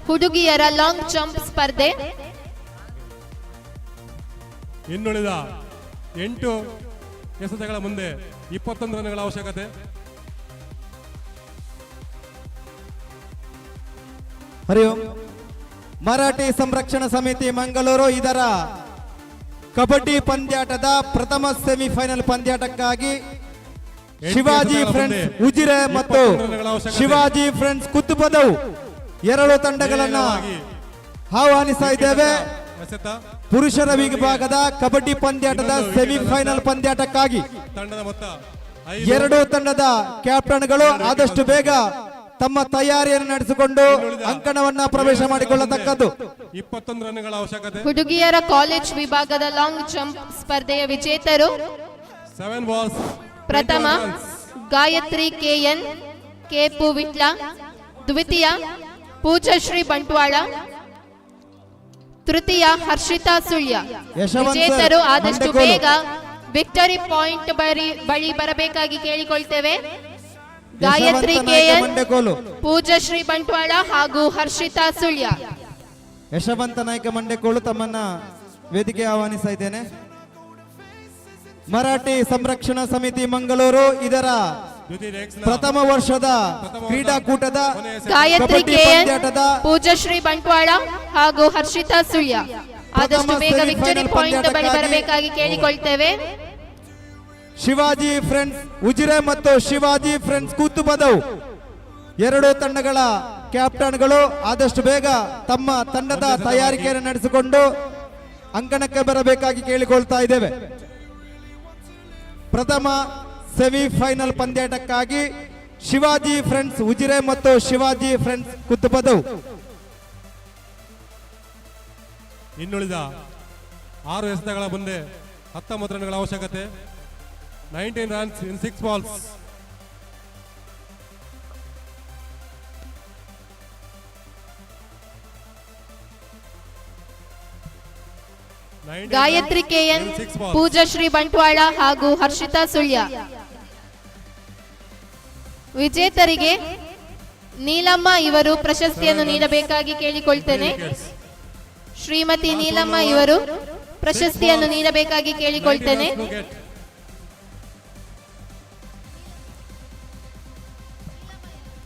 ಹುಡುಗಿಯರ ಲಾಂಗ್ ಜಂಪ್ ಸ್ಪರ್ಧೆ. ಇನ್ನುಳಿದ 8 ಎಸೆತಗಳ ಮುಂದೆ 21 ರನ್ಗಳ ಅವಶ್ಯಕತೆ. ಹರಿ ಓಂ. ಮರಾಠಿ ಸಂರಕ್ಷಣಾ ಸಮಿತಿ ಮಂಗಳೂರು ಇದರ ಕಬಡ್ಡಿ ಪಂದ್ಯಾಟದ ಪ್ರಥಮ ಸೆಮಿಫೈನಲ್ ಪಂದ್ಯಾಟಕ್ಕಾಗಿ ಶಿವಾಜಿ ಫ್ರೆಂಡ್ಸ್ ಉಜಿರೆ ಮತ್ತು ಶಿವಾಜಿ ಫ್ರೆಂಡ್ಸ್ ಕುತ್ತುಪದವು 2 ತಂಡಗಳನ್ನ ಆಹ್ವಾನಿಸ್ತಾ ಇದ್ದೇವೆ. ಪುರುಷರ ವಿಭಾಗದ ಕಬಡ್ಡಿ ಪಂದ್ಯಾಟದ ಸೆಮಿಫೈನಲ್ ಪಂದ್ಯಾಟಕ್ಕಾಗಿ 2 ತಂಡದ ಕ್ಯಾಪ್ಟನ್ಗಳು ಆದಷ್ಟು ಬೇಗ ತಮ್ಮ ತಯಾರಿಯನ್ನು ನಡೆಸಿಕೊಂಡು ಅಂಕಣವನ್ನ ಪ್ರವೇಶ ಮಾಡಿಕೊಳ್ಳತಕ್ಕದ್ದು. 21 ರನ್ಗಳ ಅವಶ್ಯಕತೆ. ಹುಡುಗಿಯರ ಕಾಲೇಜ್ ವಿಭಾಗದ ಲಾಂಗ್ ಜಂಪ್ ಸ್ಪರ್ಧೆಯ ವಿಜೇತರು 7 ಬಾಲ್ಸ್. ಪ್ರಥಮ ಗಾಯತ್ರಿ ಕೆಎನ್ ಕೆಪು ವಿಟ್ಲ, ದ್ವಿತೀಯ ಪೂಜಶ್ರೀ ಬಂಟ್ವಾಳ, ತೃತೀಯ ಹರ್ಷಿತಾ ಸುಳ್ಯ. ವಿಜೇತರು ಆದಷ್ಟು ಬೇಗ ವಿಕ್ಟರಿ ಪಾಯಿಂಟ್ ಬಳಿ ಬರಬೇಕಾಗಿ ಕೇಳಿಕೊಳ್ತೇವೆ. ಗಾಯತ್ರಿ ಕೆಎನ್, ಪೂಜಶ್ರೀ ಬಂಟ್ವಾಳ ಹಾಗೂ ಹರ್ಷಿತಾ ಸುಳ್ಯ. ಯಶವಂತ ನಾಯ್ಕ ಮಂಡೆಕೋಳು ತಮ್ಮನ್ನ ವೇದಿಕೆ ಆಹ್ವಾನಿಸ್ತಾ ಇದ್ದೇನೆ. ಮರಾಠಿ ಸಂರಕ್ಷಣಾ ಸಮಿತಿ ಮಂಗಳೂರು ಇದರ ಪ್ರಥಮ ವರ್ಷದ ಕ್ರೀಡಾಕೂಟದ ಗಾಯತ್ರಿ ಕೆಎನ್, ಪೂಜಶ್ರೀ ಬಂಟ್ವಾಳ ಹಾಗೂ ಹರ್ಷಿತಾ ಸುಳ್ಯ ಆದಷ್ಟು ಬೇಗ ವಿಕ್ಟರಿ ಪಾಯಿಂಟ್ ಬಳಿ ಬರಬೇಕಾಗಿ ಕೇಳಿಕೊಳ್ತೇವೆ. ಶಿವಾಜಿ ಫ್ರೆಂಡ್ಸ್ ಉಜಿರೆ ಮತ್ತು ಶಿವಾಜಿ ಫ್ರೆಂಡ್ಸ್ ಕೂತುಪದವು 2 ತಂಡಗಳ ಕ್ಯಾಪ್ಟನ್ಗಳು ಆದಷ್ಟು ಬೇಗ ತಮ್ಮ ತಂಡದ ತಯಾರಿಕೆಯನ್ನು ನಡೆಸಿಕೊಂಡು ಅಂಕಣಕ್ಕೆ ಬರಬೇಕಾಗಿ ಕೇಳಿಕೊಳ್ತಾ ಇದ್ದೇವೆ. ಪ್ರಥಮ ಸೆಮಿಫೈನಲ್ ಪಂದ್ಯಾಟಕ್ಕಾಗಿ ಶಿವಾಜಿ ಫ್ರೆಂಡ್ಸ್ ಉಜಿರೆ ಮತ್ತು ಶಿವಾಜಿ ಫ್ರೆಂಡ್ಸ್ ಕುತ್ತುಪದವು. ಇನ್ನುಳಿದ 6 ಎಸೆತಗಳ ಮುಂದೆ 19 ರನ್ಗಳ ಅವಶ್ಯಕತೆ. 19 runs in 6 balls. Gayatri KN, Poojashree Bantwal ಹಾಗೂ ಹರ್ಷಿತಾ ಸುಳ್ಯ. ವಿಜೇತರಿಗೆ ನೀಲಮ್ಮ ಇವರು ಪ್ರಶಸ್ತಿಯನ್ನು ನೀಡಬೇಕಾಗಿ ಕೇಳಿಕೊಳ್ತೇನೆ. ಶ್ರೀಮತಿ ನೀಲಮ್ಮ ಇವರು ಪ್ರಶಸ್ತಿಯನ್ನು ನೀಡಬೇಕಾಗಿ ಕೇಳಿಕೊಳ್ತೇನೆ.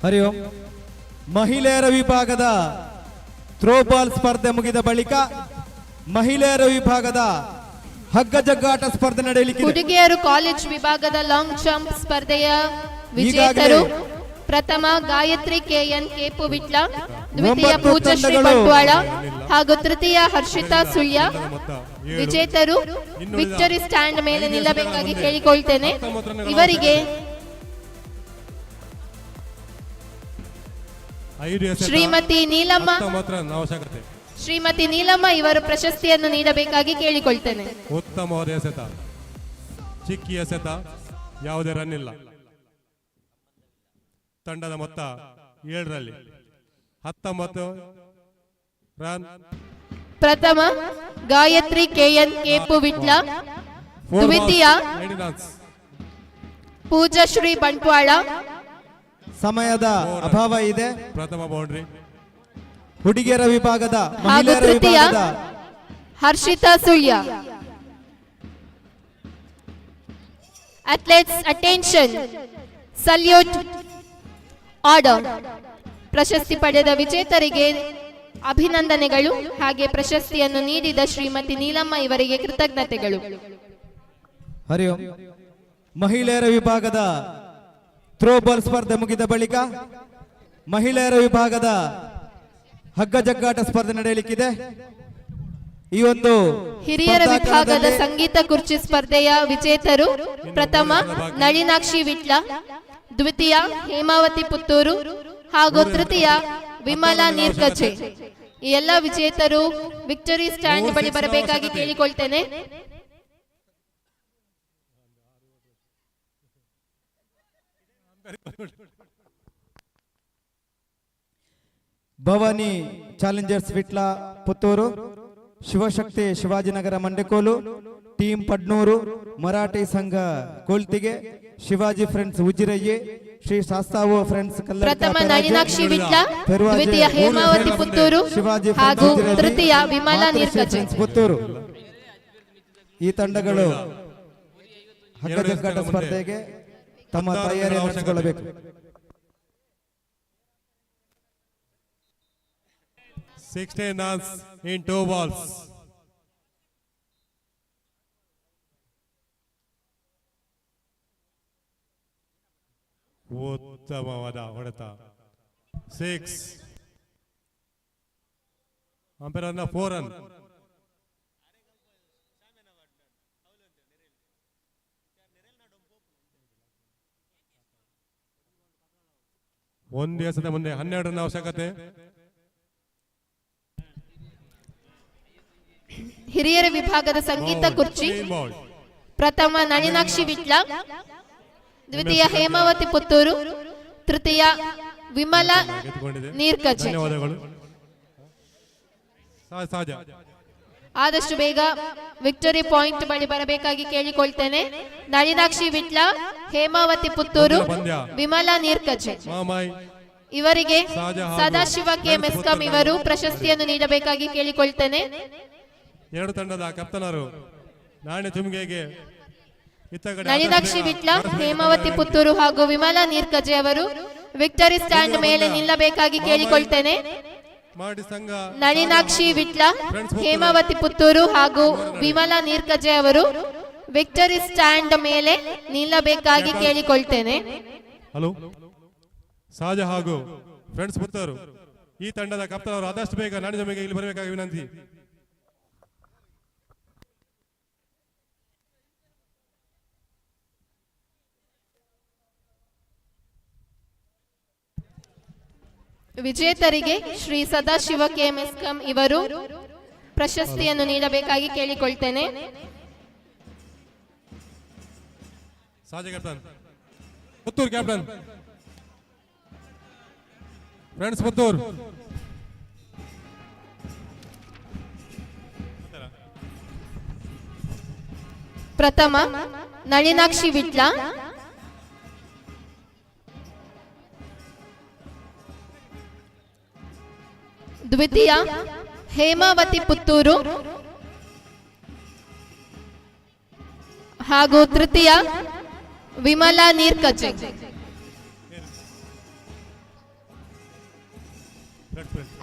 ಹರಿ ಓಂ. ಮಹಿಳೆಯರ ವಿಭಾಗದ ಥ್ರೋಬಾಲ್ ಸ್ಪರ್ಧೆ ಮುಗಿದ ಬಳಿಕ ಮಹಿಳೆಯರ ವಿಭಾಗದ ಹಗ್ಗ ಜಗ್ಗಾಟ ಸ್ಪರ್ಧೆ ನಡೆಯಲಿದೆ. ಹುಡುಗಿಯರು ಕಾಲೇಜ್ ವಿಭಾಗದ ಲಾಂಗ್ ಜಂಪ್ ಸ್ಪರ್ಧೆಯ ವಿಜೇತರು ಪ್ರಥಮ ಗಾಯತ್ರಿ ಕೆಎನ್ ಕೆಪು ವಿಟ್ಲ, ದ್ವಿತೀಯ ಪೂಜಶ್ರೀ ಬಂಟ್ವಾಳ ಹಾಗೂ ತೃತೀಯ ಹರ್ಷಿತಾ ಸುಳ್ಯ. ವಿಜೇತರು ವಿಕ್ಟರಿ ಸ್ಟ್ಯಾಂಡ್ ಮೇಲೆ ನಿಲ್ಲಬೇಕಾಗಿ ಕೇಳಿಕೊಳ್ತೇನೆ. ಇವರಿಗೆ ಶ್ರೀಮತಿ ನೀಲಮ್ಮ ಇವರು ಪ್ರಶಸ್ತಿಯನ್ನು ನೀಡಬೇಕಾಗಿ ಕೇಳಿಕೊಳ್ತೇನೆ. ಉತ್ತಮವಾದ ಎಸೆತ, ಚಿಕ್ಕಿ ಎಸೆತ, ಯಾವುದೇ ರನ್ ಇಲ್ಲ. ತಂಡದ ಮೊತ್ತ 7 ರಲ್ಲಿ 19 ರನ್ ಪ್ರಥಮ ಗಾಯತ್ರಿ ಕೆಎನ್ ಕೇಪು ವಿಟ್ಲ, ದ್ವಿತೀಯ ಪೂಜಶ್ರೀ ಬಂಟ್ವಾಳ. ಸಮಯದ ಅಭಾವ ಇದೆ. ಪ್ರಥಮ ಬೌಂಡ್ರಿ. ಹುಡುಗಿಯರ ವಿಭಾಗದ ಹಾಗೂ ಮಹಿಳೆಯರ ತೃತೀಯ ವಿಭಾಗದ Harshita Sullia. Athletes attention, salute, order. ಪ್ರಶಸ್ತಿ ಪಡೆದ ವಿಜೇತರಿಗೆ ಅಭಿನಂದನೆಗಳು. ಹಾಗೆ ಪ್ರಶಸ್ತಿಯನ್ನು ನೀಡಿದ ಶ್ರೀಮತಿ ನೀಲಮ್ಮ ಇವರಿಗೆ ಕೃತಜ್ಞತೆಗಳು. ಹರಿ ಓಂ. ಮಹಿಳೆಯರ ವಿಭಾಗದ ಥ್ರೋಬಾಲ್ ಸ್ಪರ್ಧೆ ಮುಗಿದ ಬಳಿಕ ಮಹಿಳೆಯರ ವಿಭಾಗದ ಹಗ್ಗ ಜಗ್ಗಾಟ ಸ್ಪರ್ಧೆ ನಡೆಯಲಿಕ್ಕಿದೆ. ಈ ಒಂದು ಹಿರಿಯರ ವಿಭಾಗದ ಸಂಗೀತ ಕುರ್ಚಿ ಸ್ಪರ್ಧೆಯ ವಿಜೇತರು: ಪ್ರಥಮ ನಳಿನಾಕ್ಷಿ ವಿಟ್ಲ, ದ್ವಿತೀಯ ಹೇಮಾವತಿ ಪುತ್ತೂರು ಹಾಗೂ ತೃತೀಯ ವಿಮಲಾ ನೀರ್ಕಚೆ. ಈ ಎಲ್ಲ ವಿಜೇತರು ವಿಕ್ಟರಿ ಸ್ಟ್ಯಾಂಡ್ ಬಳಿ ಬರಬೇಕಾಗಿ ಕೇಳಿಕೊಳ್ತೇನೆ. ಭವಾನಿ ಚಾಲೆಂಜರ್ಸ್ ವಿಟ್ಲ ಪುತ್ತೂರು, ಶಿವಶಕ್ತಿ ಶಿವಾಜಿನಗರ ಮಂಡೆಕೋಲು, ಟೀಮ್ ಪಡ್ನೂರು, ಮರಾಠಿ ಸಂಘ ಕೋಲ್ತಿಗೆ, ಶಿವಾಜಿ ಫ್ರೆಂಡ್ಸ್ ಉಜಿರಯ್ಯ, ಶ್ರೀ ಶಾಸ್ತಾವು ಫ್ರೆಂಡ್ಸ್ ಪ್ರಥಮ ನಳಿನಾಕ್ಷಿ ವಿಟ್ಲ, ದ್ವಿತೀಯ ಹೇಮಾವತಿ ಪುತ್ತೂರು ಹಾಗೂ ತೃತೀಯ ವಿಮಲಾ ನೀರ್ಕಚೆ ಪುತ್ತೂರು. ಈ ತಂಡಗಳು ಹಗ್ಗ ಜಗ್ಗಾಟ ಸ್ಪರ್ಧೆಗೆ ತಮ್ಮ ತಯಾರಿ ನಡೆಸಿಕೊಳ್ಳಬೇಕು. 16 runs in 2 balls. ಉತ್ತಮವಾದ ಹೊಡೆತ. 6. ಅಂಪೈರ್ ಅನ್ನ 4 ರನ್. ಒಂದು ಎಸೆತ ಮುಂದೆ 12 ರನ್ ಅವಶ್ಯಕತೆ. ಹಿರಿಯರ ವಿಭಾಗದ ಸಂಗೀತ ಕುರ್ಚಿ: ಪ್ರಥಮ ನಳಿನಾಕ್ಷಿ ವಿಟ್ಲ, ದ್ವಿತೀಯ ಹೇಮಾವತಿ ಪುತ್ತೂರು, ತೃತೀಯ ವಿಮಲಾ ನೀರ್ಕಚೆ. ಆದಷ್ಟು ಬೇಗ ವಿಕ್ಟರಿ ಪಾಯಿಂಟ್ ಬಳಿ ಬರಬೇಕಾಗಿ ಕೇಳಿಕೊಳ್ತೇನೆ. ನಳಿನಾಕ್ಷಿ ವಿಟ್ಲ, ಹೇಮಾವತಿ ಪುತ್ತೂರು, ವಿಮಲಾ ನೀರ್ಕಚೆ ಇವರಿಗೆ ಸದಾಶಿವ ಕೆ ಮೆಸ್ಕಾಂ ಇವರು ಪ್ರಶಸ್ತಿಯನ್ನು ನೀಡಬೇಕಾಗಿ ಕೇಳಿಕೊಳ್ತೇನೆ. ಎರಡು ತಂಡದ ಕಪ್ತನರು ನಾಣ್ಯ ಚುಮ್ಗೆಗೆ ನಳಿನಾಕ್ಷಿ ವಿಟ್ಲ, ಹೇಮಾವತಿ ಪುತ್ತೂರು ಹಾಗೂ ವಿಮಲಾ ನೀರ್ಕಜೆ ಅವರು ವಿಕ್ಟರಿ ಸ್ಟ್ಯಾಂಡ್ ಮೇಲೆ ನಿಲ್ಲಬೇಕಾಗಿ ಕೇಳಿಕೊಳ್ತೇನೆ. ನಳಿನಾಕ್ಷಿ ವಿಟ್ಲ, ಹೇಮಾವತಿ ಪುತ್ತೂರು ಹಾಗೂ ವಿಮಲಾ ನೀರ್ಕಜೆ ಅವರು ವಿಕ್ಟರಿ ಸ್ಟ್ಯಾಂಡ್ ಮೇಲೆ ನಿಲ್ಲಬೇಕಾಗಿ ಕೇಳಿಕೊಳ್ತೇನೆ. ಹಲೋ, ಸಹಜ ಹಾಗೂ ಫ್ರೆಂಡ್ಸ್ ಪುತ್ತೂರು ಈ ತಂಡದ ಕಪ್ತನವರು ಆದಷ್ಟು ಬೇಗ ನಾಣ್ಯ ಚುಮ್ಗೆಗೆ ಇಲ್ಲಿ ಬರಬೇಕಾಗಿ ವಿನಂತಿ. ವಿಜೇತರಿಗೆ ಶ್ರೀ ಸದಾಶಿವ ಕೆ ಮೆಸ್ಕಾಂ ಇವರು ಪ್ರಶಸ್ತಿಯನ್ನು ನೀಡಬೇಕಾಗಿ ಕೇಳಿಕೊಳ್ತೇನೆ. Saja captain Puttur, captain friends Puttur. ಪ್ರಥಮ ನಳಿನಾಕ್ಷಿ ವಿಟ್ಲ, ದ್ವಿತೀಯ ಹೇಮಾವತಿ ಪುತ್ತೂರು ಹಾಗೂ ತೃತೀಯ Vimala Nirkache.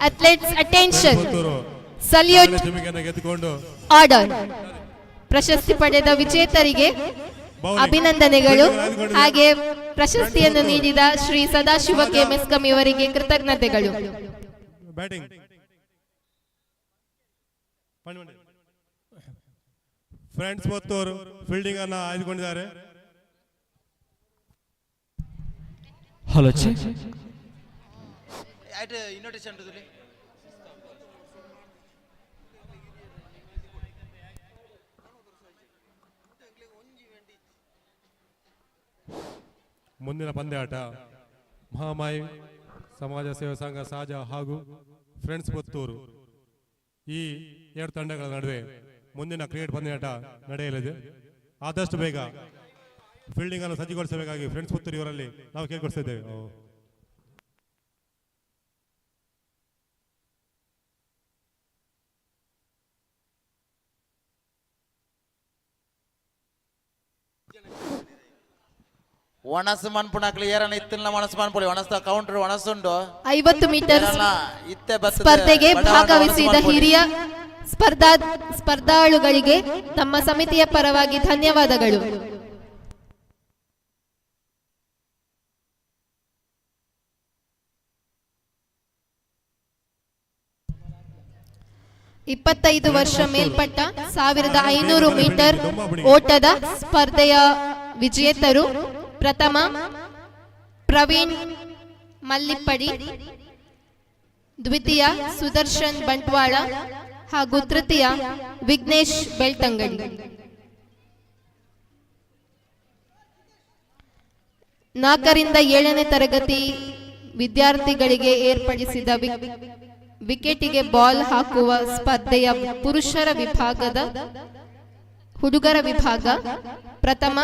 Athletes attention, salute, order. ಪ್ರಶಸ್ತಿ ಪಡೆದ ವಿಜೇತರಿಗೆ ಅಭಿನಂದನೆಗಳು. ಹಾಗೆ ಪ್ರಶಸ್ತಿಯನ್ನು ನೀಡಿದ ಶ್ರೀ ಸದಾಶಿವ ಕೆ ಮೆಸ್ಕಾಂ ಇವರಿಗೆ ಕೃತಜ್ಞತೆಗಳು. ಬ್ಯಾಟಿಂಗ್ ಫ್ರೆಂಡ್ಸ್ ಪುತ್ತೂರು ಫೀಲ್ಡಿಂಗ್ ಅನ್ನ ಆಯ್ದುಕೊಂಡಿದ್ದಾರೆ. ಹಲೋ ಮುಂದಿನ ಪಂದ್ಯಾಟ ಮಹಾಮಾಯಿ ಸಮಾಜ ಸೇವಾ ಸಂಘ ಸಾಜ ಹಾಗೂ ಫ್ರೆಂಡ್ಸ್ ಪುತ್ತೂರು ಈ ಎರಡು ತಂಡಗಳ ನಡುವೆ ಮುಂದಿನ ಕ್ರಿಕೆಟ್ ಪಂದ್ಯಾಟ ನಡೆಯಲಿದೆ. ಆದಷ್ಟು ಬೇಗ ಫೀಲ್ಡಿಂಗ್ ಅನ್ನು ಸಜ್ಜುಗೊಳಿಸಬೇಕಾಗಿ ಫ್ರೆಂಡ್ಸ್ ಪುತ್ತೂರು ಇವರಲ್ಲಿ ನಾವು ಕೇಳಿಕೊಡ್ತಿದ್ದೇವೆ. ಒಣಸು ಮನ್ಪುಣಕ್ಲಿ ಏರನ ಇತ್ತಿನ ಮನಸ್ಸು ಮನ್ಪುಳಿ ಒಣಸ್ತ ಕೌಂಟರ್ ಒಣಸುಂಡು 50 ಮೀಟರ್ ಸ್ಪರ್ಧೆಗೆ ಭಾಗವಹಿಸಿದ ಹಿರಿಯ ಸ್ಪರ್ಧಾಳುಗಳಿಗೆ ತಮ್ಮ ಸಮಿತಿಯ ಪರವಾಗಿ ಧನ್ಯವಾದಗಳು. ಇಪ್ಪತ್ತೈದು ವರ್ಷ ಮೇಲ್ಪಟ್ಟ 1500 ಮೀಟರ್ ಓಟದ ಸ್ಪರ್ಧೆಯ ವಿಜೇತರು ಪ್ರಥಮ ಪ್ರವೀಣ್ ಮಲ್ಲಿಪ್ಪಡಿ, ದ್ವಿತೀಯ ಸುದರ್ಶನ್ ಬಂಟ್ವಾಳ ಹಾಗೂ ತೃತೀಯ ವಿಘ್ನೇಶ್ ಬೆಳ್ತಂಗಡಿ. 4 ರಿಂದ 7ನೇ ತರಗತಿ ವಿದ್ಯಾರ್ಥಿಗಳಿಗೆ ಏರ್ಪಡಿಸಿದ ವಿಕೆಟಿಗೆ ಬಾಲ್ ಹಾಕುವ ಸ್ಪರ್ಧೆಯ ಪುರುಷರ ವಿಭಾಗದ ಹುಡುಗರ ವಿಭಾಗ ಪ್ರಥಮ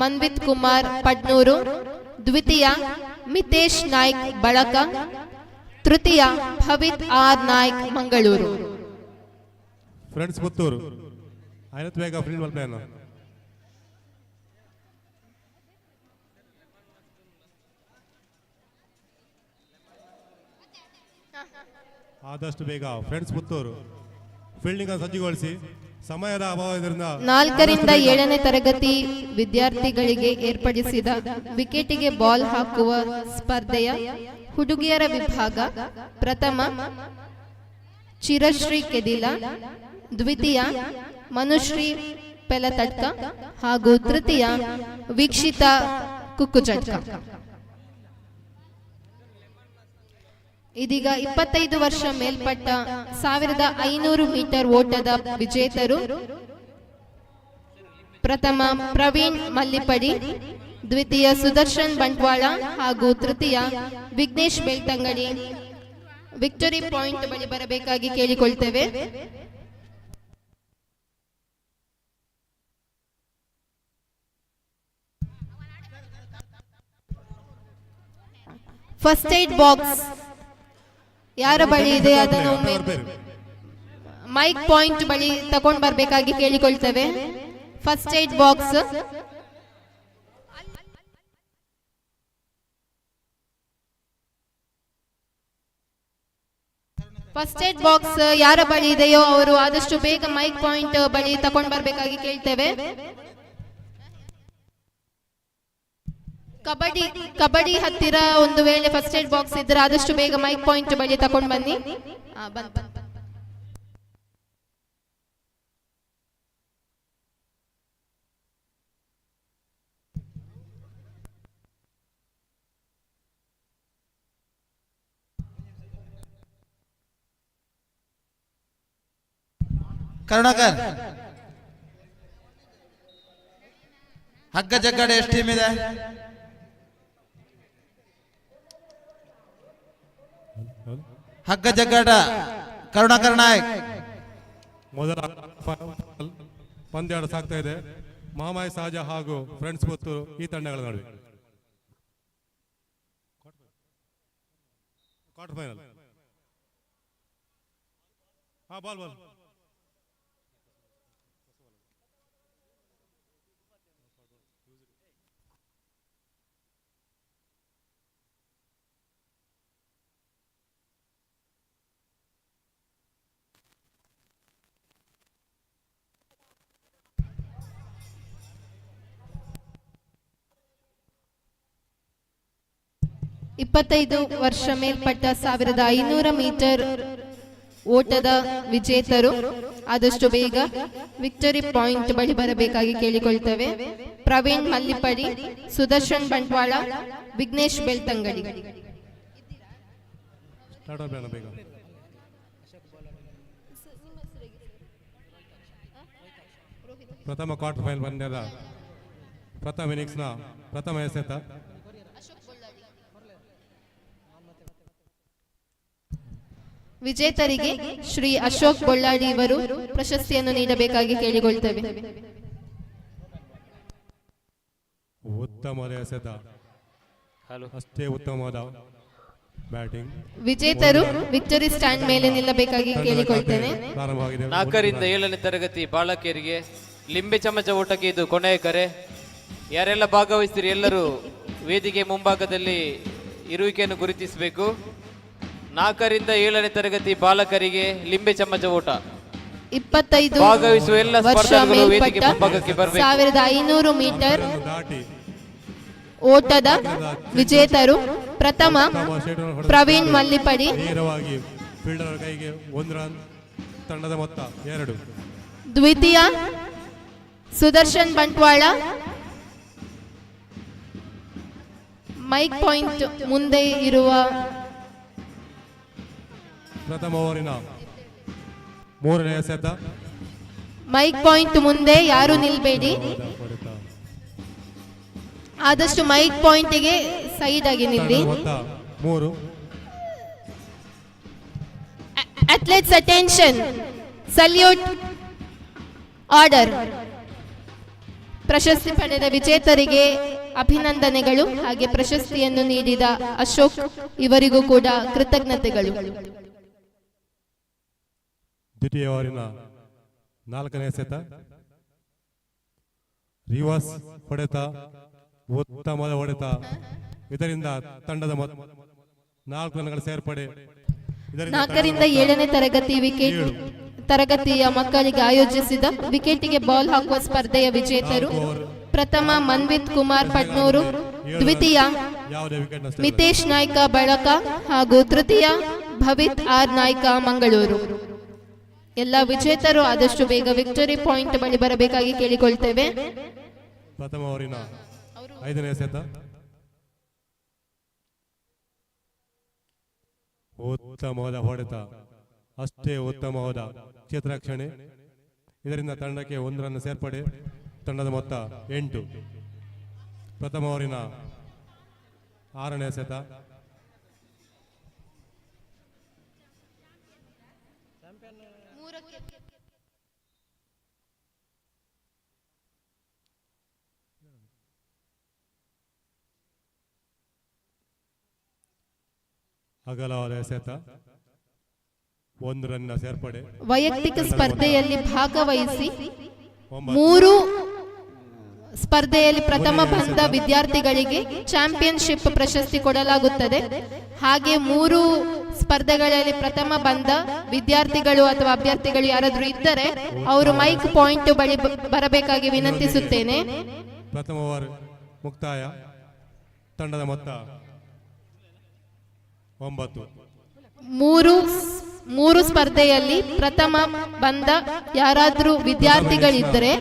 ಮನ್ವಿತ್ ಕುಮಾರ್ ಪಡ್ನೂರು, ದ್ವಿತೀಯ ಮಿತೇಶ್ ನಾಯ್ಕ್ ಬಳಕ, ತೃತೀಯ ಭವಿತ್ ಆರ್ ನಾಯ್ಕ್ ಮಂಗಳೂರು. ಫ್ರೆಂಡ್ಸ್ ಪುತ್ತೂರು ಐನತ್ ಬೇಗ ಫೀಲ್ಡ್ ಮಲ್ಪೇನ ಆದಷ್ಟು ಬೇಗ ಫ್ರೆಂಡ್ಸ್ ಪುತ್ತೂರು ಫೀಲ್ಡಿಂಗ್ ಅನ್ನು ಸಜ್ಜುಗೊಳಿಸಿ. ಸಮಯದ ಅಭಾವದಿಂದ 4 ರಿಂದ 7ನೇ ತರಗತಿ ವಿದ್ಯಾರ್ಥಿಗಳಿಗೆ ಏರ್ಪಡಿಸಿದ ವಿಕೆಟಿಗೆ ಬಾಲ್ ಹಾಕುವ ಸ್ಪರ್ಧೆಯ ಹುಡುಗಿಯರ ವಿಭಾಗ ಪ್ರಥಮ ಚಿರಶ್ರೀ ಕೆದಿಲ, ದ್ವಿತೀಯ ಮನುಶ್ರೀ ಪೆಲತಡ್ಕ ಹಾಗೂ ತೃತೀಯ ವೀಕ್ಷಿತ ಕುಕ್ಕುಚಟ್ಕ. ಇದೀಗ 25 ವರ್ಷ ಮೇಲ್ಪಟ್ಟ 1500 ಮೀಟರ್ ಓಟದ ವಿಜೇತರು ಪ್ರಥಮ ಪ್ರವೀಣ್ ಮಲ್ಲಿಪಡಿ, ದ್ವಿತೀಯ ಸುದರ್ಶನ್ ಬಂಟ್ವಾಳ ಹಾಗೂ ತೃತೀಯ ವಿಘ್ನೇಶ್ ಬೆಳ್ತಂಗಡಿ ವಿಕ್ಟರಿ ಪಾಯಿಂಟ್ ಬಳಿ ಬರಬೇಕಾಗಿ ಕೇಳಿಕೊಳ್ತೇವೆ. ಫಸ್ಟ್ ಏಡ್ ಬಾಕ್ಸ್ ಯಾರ ಬಳಿ ಇದೆ ಅದನ್ನು ಮೈಕ್ ಪಾಯಿಂಟ್ ಬಳಿ ತಗೊಂಡು ಬರಬೇಕಾಗಿ ಕೇಳಿಕೊಳ್ತೇವೆ. ಫಸ್ಟ್ ಏಡ್ ಬಾಕ್ಸ್ ಯಾರ ಬಳಿ ಇದೆಯೋ ಅವರು ಆದಷ್ಟು ಬೇಗ ಮೈಕ್ ಪಾಯಿಂಟ್ ಬಳಿ ತಗೊಂಡು ಬರಬೇಕಾಗಿ ಕೇಳ್ತೇವೆ. ಕಬಡ್ಡಿ ಹತ್ತಿರ ಒಂದು ವೇಳೆ ಫಸ್ಟ್ ಏಡ್ ಬಾಕ್ಸ್ ಇದ್ರೆ ಆದಷ್ಟು ಬೇಗ ಮೈಕ್ ಪಾಯಿಂಟ್ ಬಳಿ ತಗೊಂಡು ಬನ್ನಿ. ಕರುಣಾಕರ್, ಹಗ್ಗ ಜಗ್ಗಾಡೆ ಎಷ್ಟು ಟೀಮ್ ಇದೆ? ಹಗ್ಗ ಜಗ್ಗಾಟ ಕರುಣಾಕರ್ ನಾಯಕ್. ಮೊದಲ ಪಂದ್ಯಾಟ ಸಾಗ್ತಾ ಇದೆ ಮಹಾಮಾಯಿ ಸಹಜ ಹಾಗೂ ಫ್ರೆಂಡ್ಸ್ ಪುತ್ತೂರು ಈ ತಂಡಗಳ ನಡುವೆ. Quarter final. ಬಾಲ್ ಬಾಲ್ ಇಪ್ಪತ್ತೈದು ವರ್ಷ ಮೇಲ್ಪಟ್ಟ 1500 ಮೀಟರ್ ಓಟದ ವಿಜೇತರು ಆದಷ್ಟು ಬೇಗ ವಿಕ್ಟರಿ ಪಾಯಿಂಟ್ ಬಳಿ ಬರಬೇಕಾಗಿ ಕೇಳಿಕೊಳ್ತೇವೆ. ಪ್ರವೀಣ್ ಮಲ್ಲಿಪಡಿ, ಸುದರ್ಶನ್ ಬಂಟ್ವಾಳ, ವಿಘ್ನೇಶ್ ಬೆಳ್ತಂಗಡಿ. ಪ್ರಥಮ ಕ್ವಾರ್ಟರ್ ಫೈನಲ್ ಪಂದ್ಯದ ಪ್ರಥಮ ಇನ್ನಿಂಗ್ಸ್ನ ಪ್ರಥಮ ಎಸೆತ ವಿಜೇತರಿಗೆ ಶ್ರೀ ಅಶೋಕ್ ಬೊಳ್ಳಾಡಿ ಇವರು ಪ್ರಶಸ್ತಿಯನ್ನು ನೀಡಬೇಕಾಗಿ ಕೇಳಿಕೊಳ್ತೇವೆ. ಉತ್ತಮವಾದ ಎಸೆತ, ಅಷ್ಟೇ ಉತ್ತಮವಾದ ಬ್ಯಾಟಿಂಗ್. ವಿಜೇತರು ವಿಕ್ಟರಿ ಸ್ಟ್ಯಾಂಡ್ ಮೇಲೆ ನಿಲ್ಲಬೇಕಾಗಿ ಕೇಳಿಕೊಳ್ತೇನೆ. 4ರಿಂದ 7ನೇ ತರಗತಿ ಬಾಲಕಿಯರಿಗೆ ಲಿಂಬೆ ಚಮಚ ಓಟಕ್ಕೆ ಇದು ಕೊನೆಯ ಕರೆ. ಯಾರೆಲ್ಲ ಭಾಗವಹಿಸ್ತೀರಿ ಎಲ್ಲರೂ ವೇದಿಕೆ ಮುಂಭಾಗದಲ್ಲಿ ಇರುವಿಕೆಯನ್ನು ಗುರುತಿಸಬೇಕು. 4ರಿಂದ 7ನೇ ತರಗತಿ ಬಾಲಕರಿಗೆ ಲಿಂಬೆ ಚಮಚ ಓಟ 25 ಭಾಗವಹಿಸುವ ಎಲ್ಲ ಸ್ಪರ್ಧಾಳುಗಳು ವೇದಿಕೆ ಮುಂಭಾಗಕ್ಕೆ ಬರಬೇಕು. 1500 ಮೀಟರ್ ಓಟದ ವಿಜೇತರು ಪ್ರಥಮ ಪ್ರವೀಣ್ ಮಲ್ಲಿಪಡಿ, ನೇರವಾಗಿ ಫೀಲ್ಡರ್ ಕೈಗೆ 1 ರನ್, ತಂಡದ ಮೊತ್ತ 2. ದ್ವಿತೀಯ ಸುದರ್ಶನ್ ಬಂಟ್ವಾಳ, ಮೈಕ್ ಪಾಯಿಂಟ್ ಮುಂದೆ ಇರುವ ಪ್ರಥಮ ಓವರಿನ 3ನೇ ಎಸೆತ, ಮೈಕ್ ಪಾಯಿಂಟ್ ಮುಂದೆ ಯಾರು ನಿಲ್ಬೇಡಿ, ಆದಷ್ಟು ಮೈಕ್ ಪಾಯಿಂಟ್ಗೆ ಸೈಡ್ ಆಗಿ ನಿಲ್ಲಿ. 3. Athletes attention, salute, order. ಪ್ರಶಸ್ತಿ ಪಡೆದ ವಿಜೇತರಿಗೆ ಅಭಿನಂದನೆಗಳು. ಹಾಗೆ ಪ್ರಶಸ್ತಿಯನ್ನು ನೀಡಿದ ಅಶೋಕ್ ಇವರಿಗೂ ಕೂಡ ಕೃತಜ್ಞತೆಗಳು. ದ್ವಿತೀಯ ಓವರಿನ 4ನೇ ಎಸೆತ, ರಿವರ್ಸ್ ಹೊಡೆತ, ಉತ್ತಮವಾದ ಹೊಡೆತ. ಇದರಿಂದ ತಂಡದ 4 ರನ್ಗಳ ಸೇರ್ಪಡೆ. 4ರಿಂದ 7ನೇ ತರಗತಿಯ ಮಕ್ಕಳಿಗೆ ಆಯೋಜಿಸಿದ ವಿಕೆಟಿಗೆ ಬಾಲ್ ಹಾಕುವ ಸ್ಪರ್ಧೆಯ ವಿಜೇತರು ಪ್ರಥಮ ಮನ್ವಿತ್ ಕುಮಾರ್ ಪಟ್ನೂರು, ದ್ವಿತೀಯ ಮಿತೇಶ್ ನಾಯ್ಕ ಬಳಕ ಹಾಗೂ ತೃತೀಯ ಭವಿತ್ ಆರ್ ನಾಯ್ಕ ಮಂಗಳೂರು. ಎಲ್ಲ ವಿಜೇತರು ಆದಷ್ಟು ಬೇಗ ವಿಕ್ಟರಿ ಪಾಯಿಂಟ್ ಬಳಿ ಬರಬೇಕಾಗಿ ಕೇಳಿಕೊಳ್ತೇವೆ. ಪ್ರಥಮ ಓವರಿನ 5ನೇ ಎಸೆತ, ಉತ್ತಮವಾದ ಹೊಡೆತ, ಅಷ್ಟೇ ಉತ್ತಮವಾದ ಕ್ಷೇತ್ರರಕ್ಷಣೆ. ಇದರಿಂದ ತಂಡಕ್ಕೆ 1 ರನ್ ಸೇರ್ಪಡೆ. ತಂಡದ ಮೊತ್ತ 8. ಪ್ರಥಮ ಓವರಿನ 6ನೇ ಎಸೆತ, ಅಗಲವಾದ ಎಸೆತ, 1 ರನ್ನ ಸೇರ್ಪಡೆ. ವೈಯಕ್ತಿಕ ಸ್ಪರ್ಧೆಯಲ್ಲಿ ಭಾಗವಹಿಸಿ 3 ಸ್ಪರ್ಧೆಯಲ್ಲಿ ಪ್ರಥಮ ಬಂದ ವಿದ್ಯಾರ್ಥಿಗಳಿಗೆ ಚಾಂಪಿಯನ್ಶಿಪ್ ಪ್ರಶಸ್ತಿ ಕೊಡಲಾಗುತ್ತದೆ. ಹಾಗೆ 3 ಸ್ಪರ್ಧೆಗಳಲ್ಲಿ ಪ್ರಥಮ ಬಂದ ವಿದ್ಯಾರ್ಥಿಗಳು ಅಥವಾ ಅಭ್ಯರ್ಥಿಗಳು ಯಾರಾದರೂ ಇದ್ದರೆ ಅವರು ಮೈಕ್ ಪಾಯಿಂಟ್ ಬಳಿ ಬರಬೇಕಾಗಿ ವಿನಂತಿಸುತ್ತೇನೆ. ಪ್ರಥಮ ಓವರ್ ಮುಕ್ತಾಯ. ತಂಡದ ಮೊತ್ತ 9. 3 ಸ್ಪರ್ಧೆಯಲ್ಲಿ ಪ್ರಥಮ ಬಂದ ಯಾರಾದರೂ ವಿದ್ಯಾರ್ಥಿಗಳಿದ್ದರೆ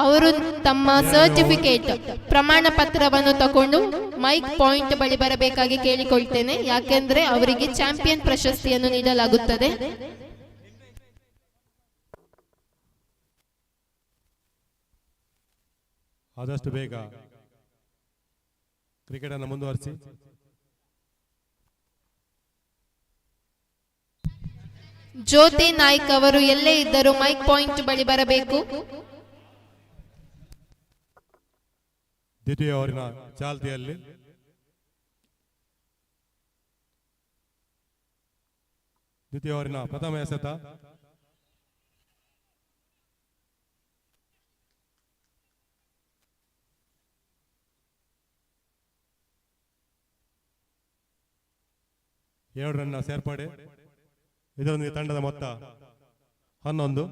ಅವರು ತಮ್ಮ ಸರ್ಟಿಫಿಕೇಟ್ ಪ್ರಮಾಣ ಪತ್ರವನ್ನು ತಗೊಂಡು ಮೈಕ್ ಪಾಯಿಂಟ್ ಬಳಿ ಬರಬೇಕಾಗಿ ಕೇಳಿಕೊಳ್ತೇನೆ. ಯಾಕೆಂದ್ರೆ ಅವರಿಗೆ ಚಾಂಪಿಯನ್ ಪ್ರಶಸ್ತಿಯನ್ನು ನೀಡಲಾಗುತ್ತದೆ. ಆದಷ್ಟು ಬೇಗ ಕ್ರಿಕೆಟ್ ಅನ್ನು ಮುಂದುವರಿಸಿ. ಜ್ಯೋತಿ ನಾಯ್ಕ್ ಅವರು ಎಲ್ಲೇ ಇದ್ದರೂ ಮೈಕ್ ಪಾಯಿಂಟ್ ಬಳಿ ಬರಬೇಕು. ದ್ವಿತೀಯ ಓವರಿನ ಚಾಲ್ತಿಯಲ್ಲಿ ದ್ವಿತೀಯ ಓವರಿನ ಪ್ರಥಮ ಎಸೆತ, ಎರಡು ರನ್ನ ಸೇರ್ಪಡೆ. ಇದರೊಂದಿಗೆ ತಂಡದ ಮೊತ್ತ 11.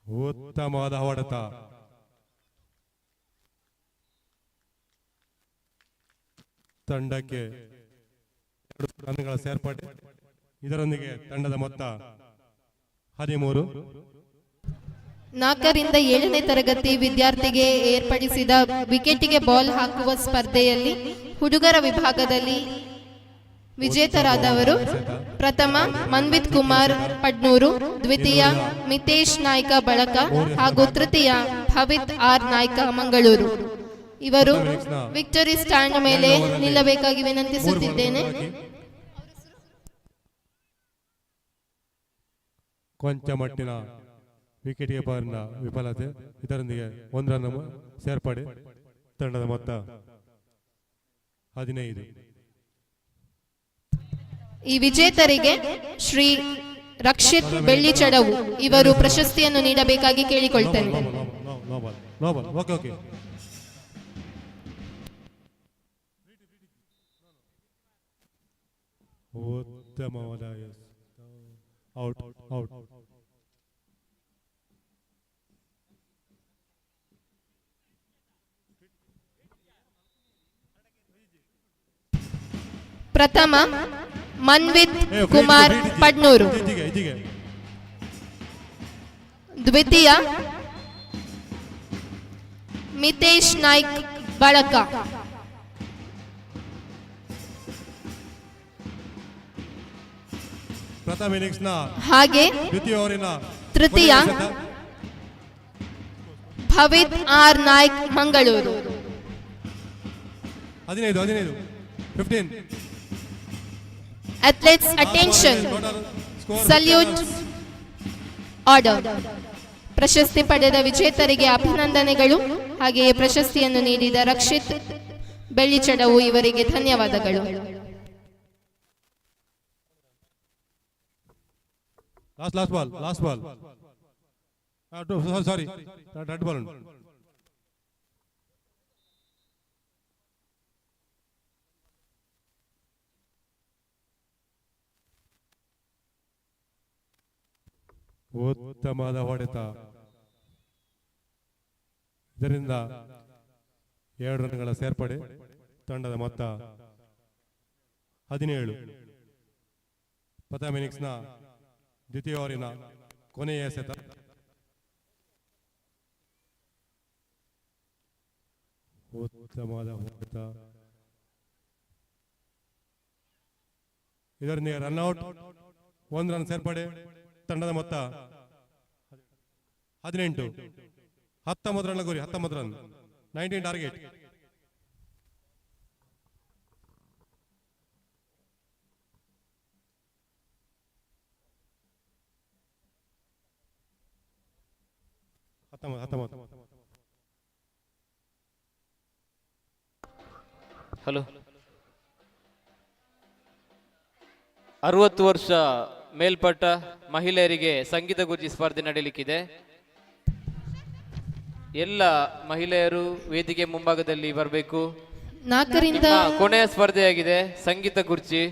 ಉತ್ತಮವಾದ ಹೊಡೆತ, ತಂಡಕ್ಕೆ 2 ರನ್ಗಳ ಸೇರ್ಪಡೆ. ಇದರೊಂದಿಗೆ ತಂಡದ ಮೊತ್ತ 13. 4ರಿಂದ 7ನೇ ತರಗತಿ ವಿದ್ಯಾರ್ಥಿಗೆ ಏರ್ಪಡಿಸಿದ ವಿಕೆಟಿಗೆ ಬಾಲ್ ಹಾಕುವ ಸ್ಪರ್ಧೆಯಲ್ಲಿ ಹುಡುಗರ ವಿಭಾಗದಲ್ಲಿ ವಿಜೇತರಾದವರು ಪ್ರಥಮ ಮನ್ವಿತ್ ಕುಮಾರ್ ಪಡ್ನೂರು, ದ್ವಿತೀಯ ಮಿತೇಶ್ ನಾಯ್ಕ ಬಳಕ ಹಾಗೂ ತೃತೀಯ ಭವಿತ್ ಆರ್ ನಾಯ್ಕ ಮಂಗಳೂರು. ಇವರು ವಿಕ್ಟರಿ ಸ್ಟ್ಯಾಂಡ್ ಮೇಲೆ ನಿಲ್ಲಬೇಕಾಗಿ ವಿನಂತಿಸುತ್ತಿದ್ದೇನೆ. ಕೊಂಚ ಮಟ್ಟಿನ ವಿಕೆಟ್ ಕೀಪರ್ನ ವಿಫಲತೆ, ಇದರೊಂದಿಗೆ 1 ರನ್ ಸೇರ್ಪಡೆ. ತಂಡದ ಮೊತ್ತ 15. ಈ ವಿಜೇತರಿಗೆ ಶ್ರೀ ರಕ್ಷಿತ್ ಬೆಳ್ಳಿಚಡವು ಇವರು ಪ್ರಶಸ್ತಿಯನ್ನು ನೀಡಬೇಕಾಗಿ ಕೇಳಿಕೊಳ್ತೇನೆ. ಉತ್ತಮವಾದ ಔಟ್. ಪ್ರಥಮ ಮನ್ವಿತ್ ಕುಮಾರ್ ಪಡ್ನೂರು, ದ್ವಿತೀಯ ಮಿತೇಶ್ ನಾಯ್ಕ್ ಬಳಕ, ಪ್ರಥಮ ಇನ್ನಿಂಗ್ಸ್ನ ಹಾಗೆ ತೃತೀಯ Bhavith R Naik Mangaluru. 15. Athletes attention, salute, order. ಪ್ರಶಸ್ತಿ ಪಡೆದ ವಿಜೇತರಿಗೆ ಅಭಿನಂದನೆಗಳು. ಹಾಗೆಯೇ ಪ್ರಶಸ್ತಿಯನ್ನು ನೀಡಿದ ರಕ್ಷಿತ್ ಬೆಳ್ಳಿಚಡವು ಇವರಿಗೆ ಧನ್ಯವಾದಗಳು. Last ball. Sorry, red ball. ಉತ್ತಮವಾದ ಹೊಡೆತ, ಇದರಿಂದ 2 ರನ್ಗಳ ಸೇರ್ಪಡೆ. ತಂಡದ ಮೊತ್ತ 17. ಪ್ರಥಮ ಇನ್ನಿಂಗ್ಸ್ನ ದ್ವಿತೀಯ ಓವರಿನ ಕೊನೆಯ ಎಸೆತ. ಉತ್ತಮವಾದ ಹೊಡೆತ, ಇದರಿಂದ ರನ್ಔಟ್. 1 ರನ್ ಸೇರ್ಪಡೆ. ತಂಡದ ಮೊತ್ತ 18. 19 ರನ್ ಗುರಿ, 19 ರನ್, 19 ಟಾರ್ಗೆಟ್. ಹಲೋ, 60 ವರ್ಷ ಮೇಲ್ಪಟ್ಟ ಮಹಿಳೆಯರಿಗೆ ಸಂಗೀತ ಗುರುಜಿ ಸ್ಪರ್ಧೆ ನಡೆಯಲಿಕ್ಕಿದೆ. ಎಲ್ಲ ಮಹಿಳೆಯರು ವೇದಿಕೆ ಮುಂಭಾಗದಲ್ಲಿ ಬರಬೇಕು. 4ರಿಂದ ಕೊನೆಯ ಸ್ಪರ್ಧೆಯಾಗಿದೆ ಸಂಗೀತ ಗುರುಜಿ.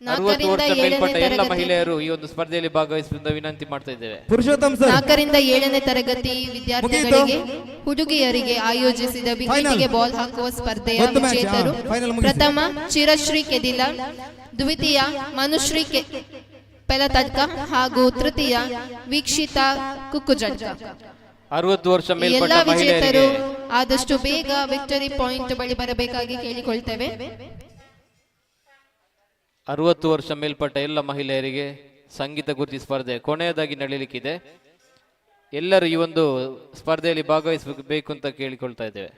60 ವರ್ಷ ಮೇಲ್ಪಟ್ಟ ಎಲ್ಲ ಮಹಿಳೆಯರು ಈ ಒಂದು ಸ್ಪರ್ಧೆಯಲ್ಲಿ ಭಾಗವಹಿಸುವಂತ ವಿನಂತಿ ಮಾಡ್ತಾ ಇದ್ದೇವೆ. 4ರಿಂದ 7ನೇ ತರಗತಿ ವಿದ್ಯಾರ್ಥಿಗಳಿಗೆ ಹುಡುಗಿಯರಿಗೆ ಆಯೋಜಿಸಿದ ವಿಕೆಟಿಗೆ ಬಾಲ್ ಹಾಕುವ ಸ್ಪರ್ಧೆಯ ವಿಜೇತರು: ಪ್ರಥಮ ಚಿರಶ್ರೀ ಕೆದಿಲ, ದ್ವಿತೀಯ ಮನುಶ್ರೀ ಪೆಲತಡ್ಕ ಹಾಗೂ ತೃತೀಯ ವೀಕ್ಷಿತಾ ಕುಕ್ಕುಜಡ್ಕ. 60 ವರ್ಷ ಮೇಲ್ಪಟ್ಟ ಎಲ್ಲ ವಿಜೇತರು ಮಹಿಳೆಯರಿಗೆ ಆದಷ್ಟು ಬೇಗ ವಿಕ್ಟರಿ ಪಾಯಿಂಟ್ ಬಳಿ ಬರಬೇಕಾಗಿ ಕೇಳಿಕೊಳ್ತೇವೆ. 60 ವರ್ಷ ಮೇಲ್ಪಟ್ಟ ಎಲ್ಲ ಮಹಿಳೆಯರಿಗೆ ಸಂಗೀತ ಗುರುಜಿ ಸ್ಪರ್ಧೆ ಕೊನೆಯದಾಗಿ ನಡೆಯಲಿಕ್ಕಿದೆ. ಎಲ್ಲರೂ ಈ ಒಂದು ಸ್ಪರ್ಧೆಯಲ್ಲಿ ಭಾಗವಹಿಸಬೇಕು ಅಂತ ಕೇಳಿಕೊಳ್ತಾ ಇದ್ದೇವೆ.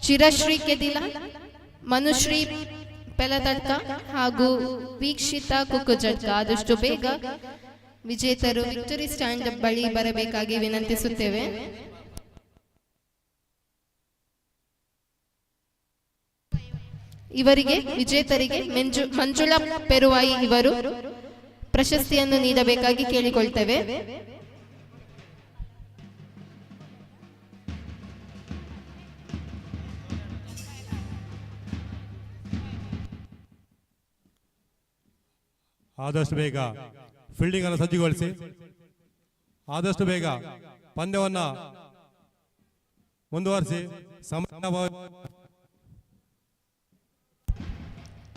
ಚಿರಶ್ರೀ ಕೆದಿಲ, ಮನುಶ್ರೀ ಪೆಲತಡ್ಕ ಹಾಗೂ ವೀಕ್ಷಿತಾ ಕುಕ್ಕುಜಡ್ಕ ಆದಷ್ಟು ಬೇಗ ವಿಜೇತರು ವಿಕ್ಟರಿ ಸ್ಟ್ಯಾಂಡ್ ಬಳಿ ಬರಬೇಕಾಗಿ ವಿನಂತಿಸುತ್ತೇವೆ. ಇವರಿಗೆ ವಿಜೇತರಿಗೆ ಮಂಜುಳಾ ಪೆರುವಾಯಿ ಇವರು ಪ್ರಶಸ್ತಿಯನ್ನು ನೀಡಬೇಕಾಗಿ ಕೇಳಿಕೊಳ್ತೇವೆ. ಆದಷ್ಟು ಬೇಗ ಫೀಲ್ಡಿಂಗ್ ಅನ್ನು ಸಜ್ಜುಗೊಳಿಸಿ, ಆದಷ್ಟು ಬೇಗ ಪಂದ್ಯವನ್ನ ಮುಂದುವರಿಸಿ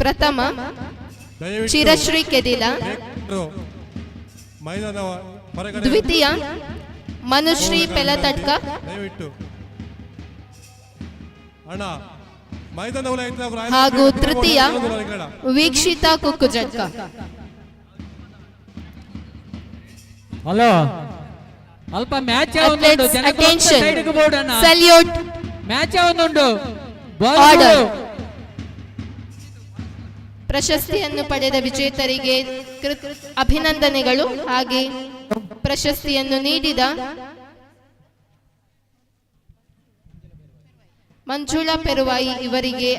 ಪ್ರಥಮ ದಯವಿಟ್ಟು ಚಿರಶ್ರೀ ಕೆದಿಲ, ಮೈದಾನ ಹೊರಗಡೆ ದ್ವಿತೀಯ ಮನುಶ್ರೀ ಪೆಲತಡ್ಕ, ದಯವಿಟ್ಟು ಅಣ್ಣ ಮೈದಾನ ಹಾಗೂ ತೃತೀಯ ವೀಕ್ಷಿತಾ ಕುಕ್ಕುಜಡ್ಕ. ಹಲೋ ಅಲ್ಪ ಮ್ಯಾಚ್ ಅಟೆನ್ಷನ್, ಸಲ್ಯೂಟ್, ಮ್ಯಾಚ್ ಒಂದುಂಡು ಆರ್ಡರ್. ಪ್ರಶಸ್ತಿಯನ್ನು ಪಡೆದ ವಿಜೇತರಿಗೆ ಅಭಿನಂದನೆಗಳು. ಹಾಗೆ ಪ್ರಶಸ್ತಿಯನ್ನು ನೀಡಿದ ಮಂಜುಳಾ ಪೆರುವಾಯಿ ಇವರಿಗೆ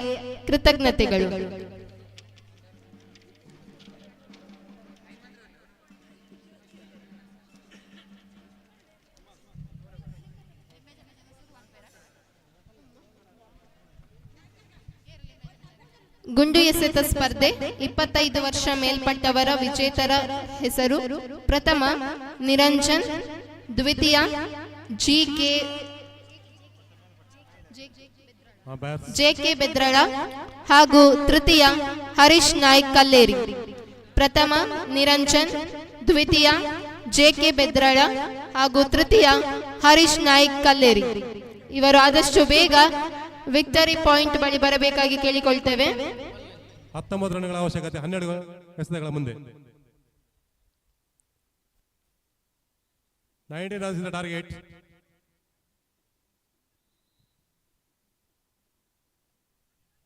ಕೃತಜ್ಞತೆಗಳು. ಗುಂಡು ಎಸೆತ ಸ್ಪರ್ಧೆ 25 ವರ್ಷ ಮೇಲ್ಪಟ್ಟವರ ವಿಜೇತರ ಹೆಸರು: ಪ್ರಥಮ ನಿರಂಜನ್, ದ್ವಿತೀಯ ಜೆಕೆ ಬೆದ್ರಳ ಹಾಗೂ ತೃತೀಯ ಹರೀಶ್ ನಾಯ್ಕ್ ಕಲ್ಲೇರಿ. ಪ್ರಥಮ ನಿರಂಜನ್, ದ್ವಿತೀಯ ಜೆಕೆ ಬೆದ್ರಳ ಹಾಗೂ ತೃತೀಯ ಹರೀಶ್ ನಾಯ್ಕ್ ಕಲ್ಲೇರಿ. ಇವರು ಆದಷ್ಟು ಬೇಗ ವಿಕ್ಟರಿ ಪಾಯಿಂಟ್ ಬಳಿ ಬರಬೇಕಾಗಿ ಕೇಳಿಕೊಳ್ತೇವೆ. 19 ರನ್ಗಳ ಅವಶ್ಯಕತೆ, 12 ಎಸೆತಗಳ ಮುಂದೆ. 19 runs is the target.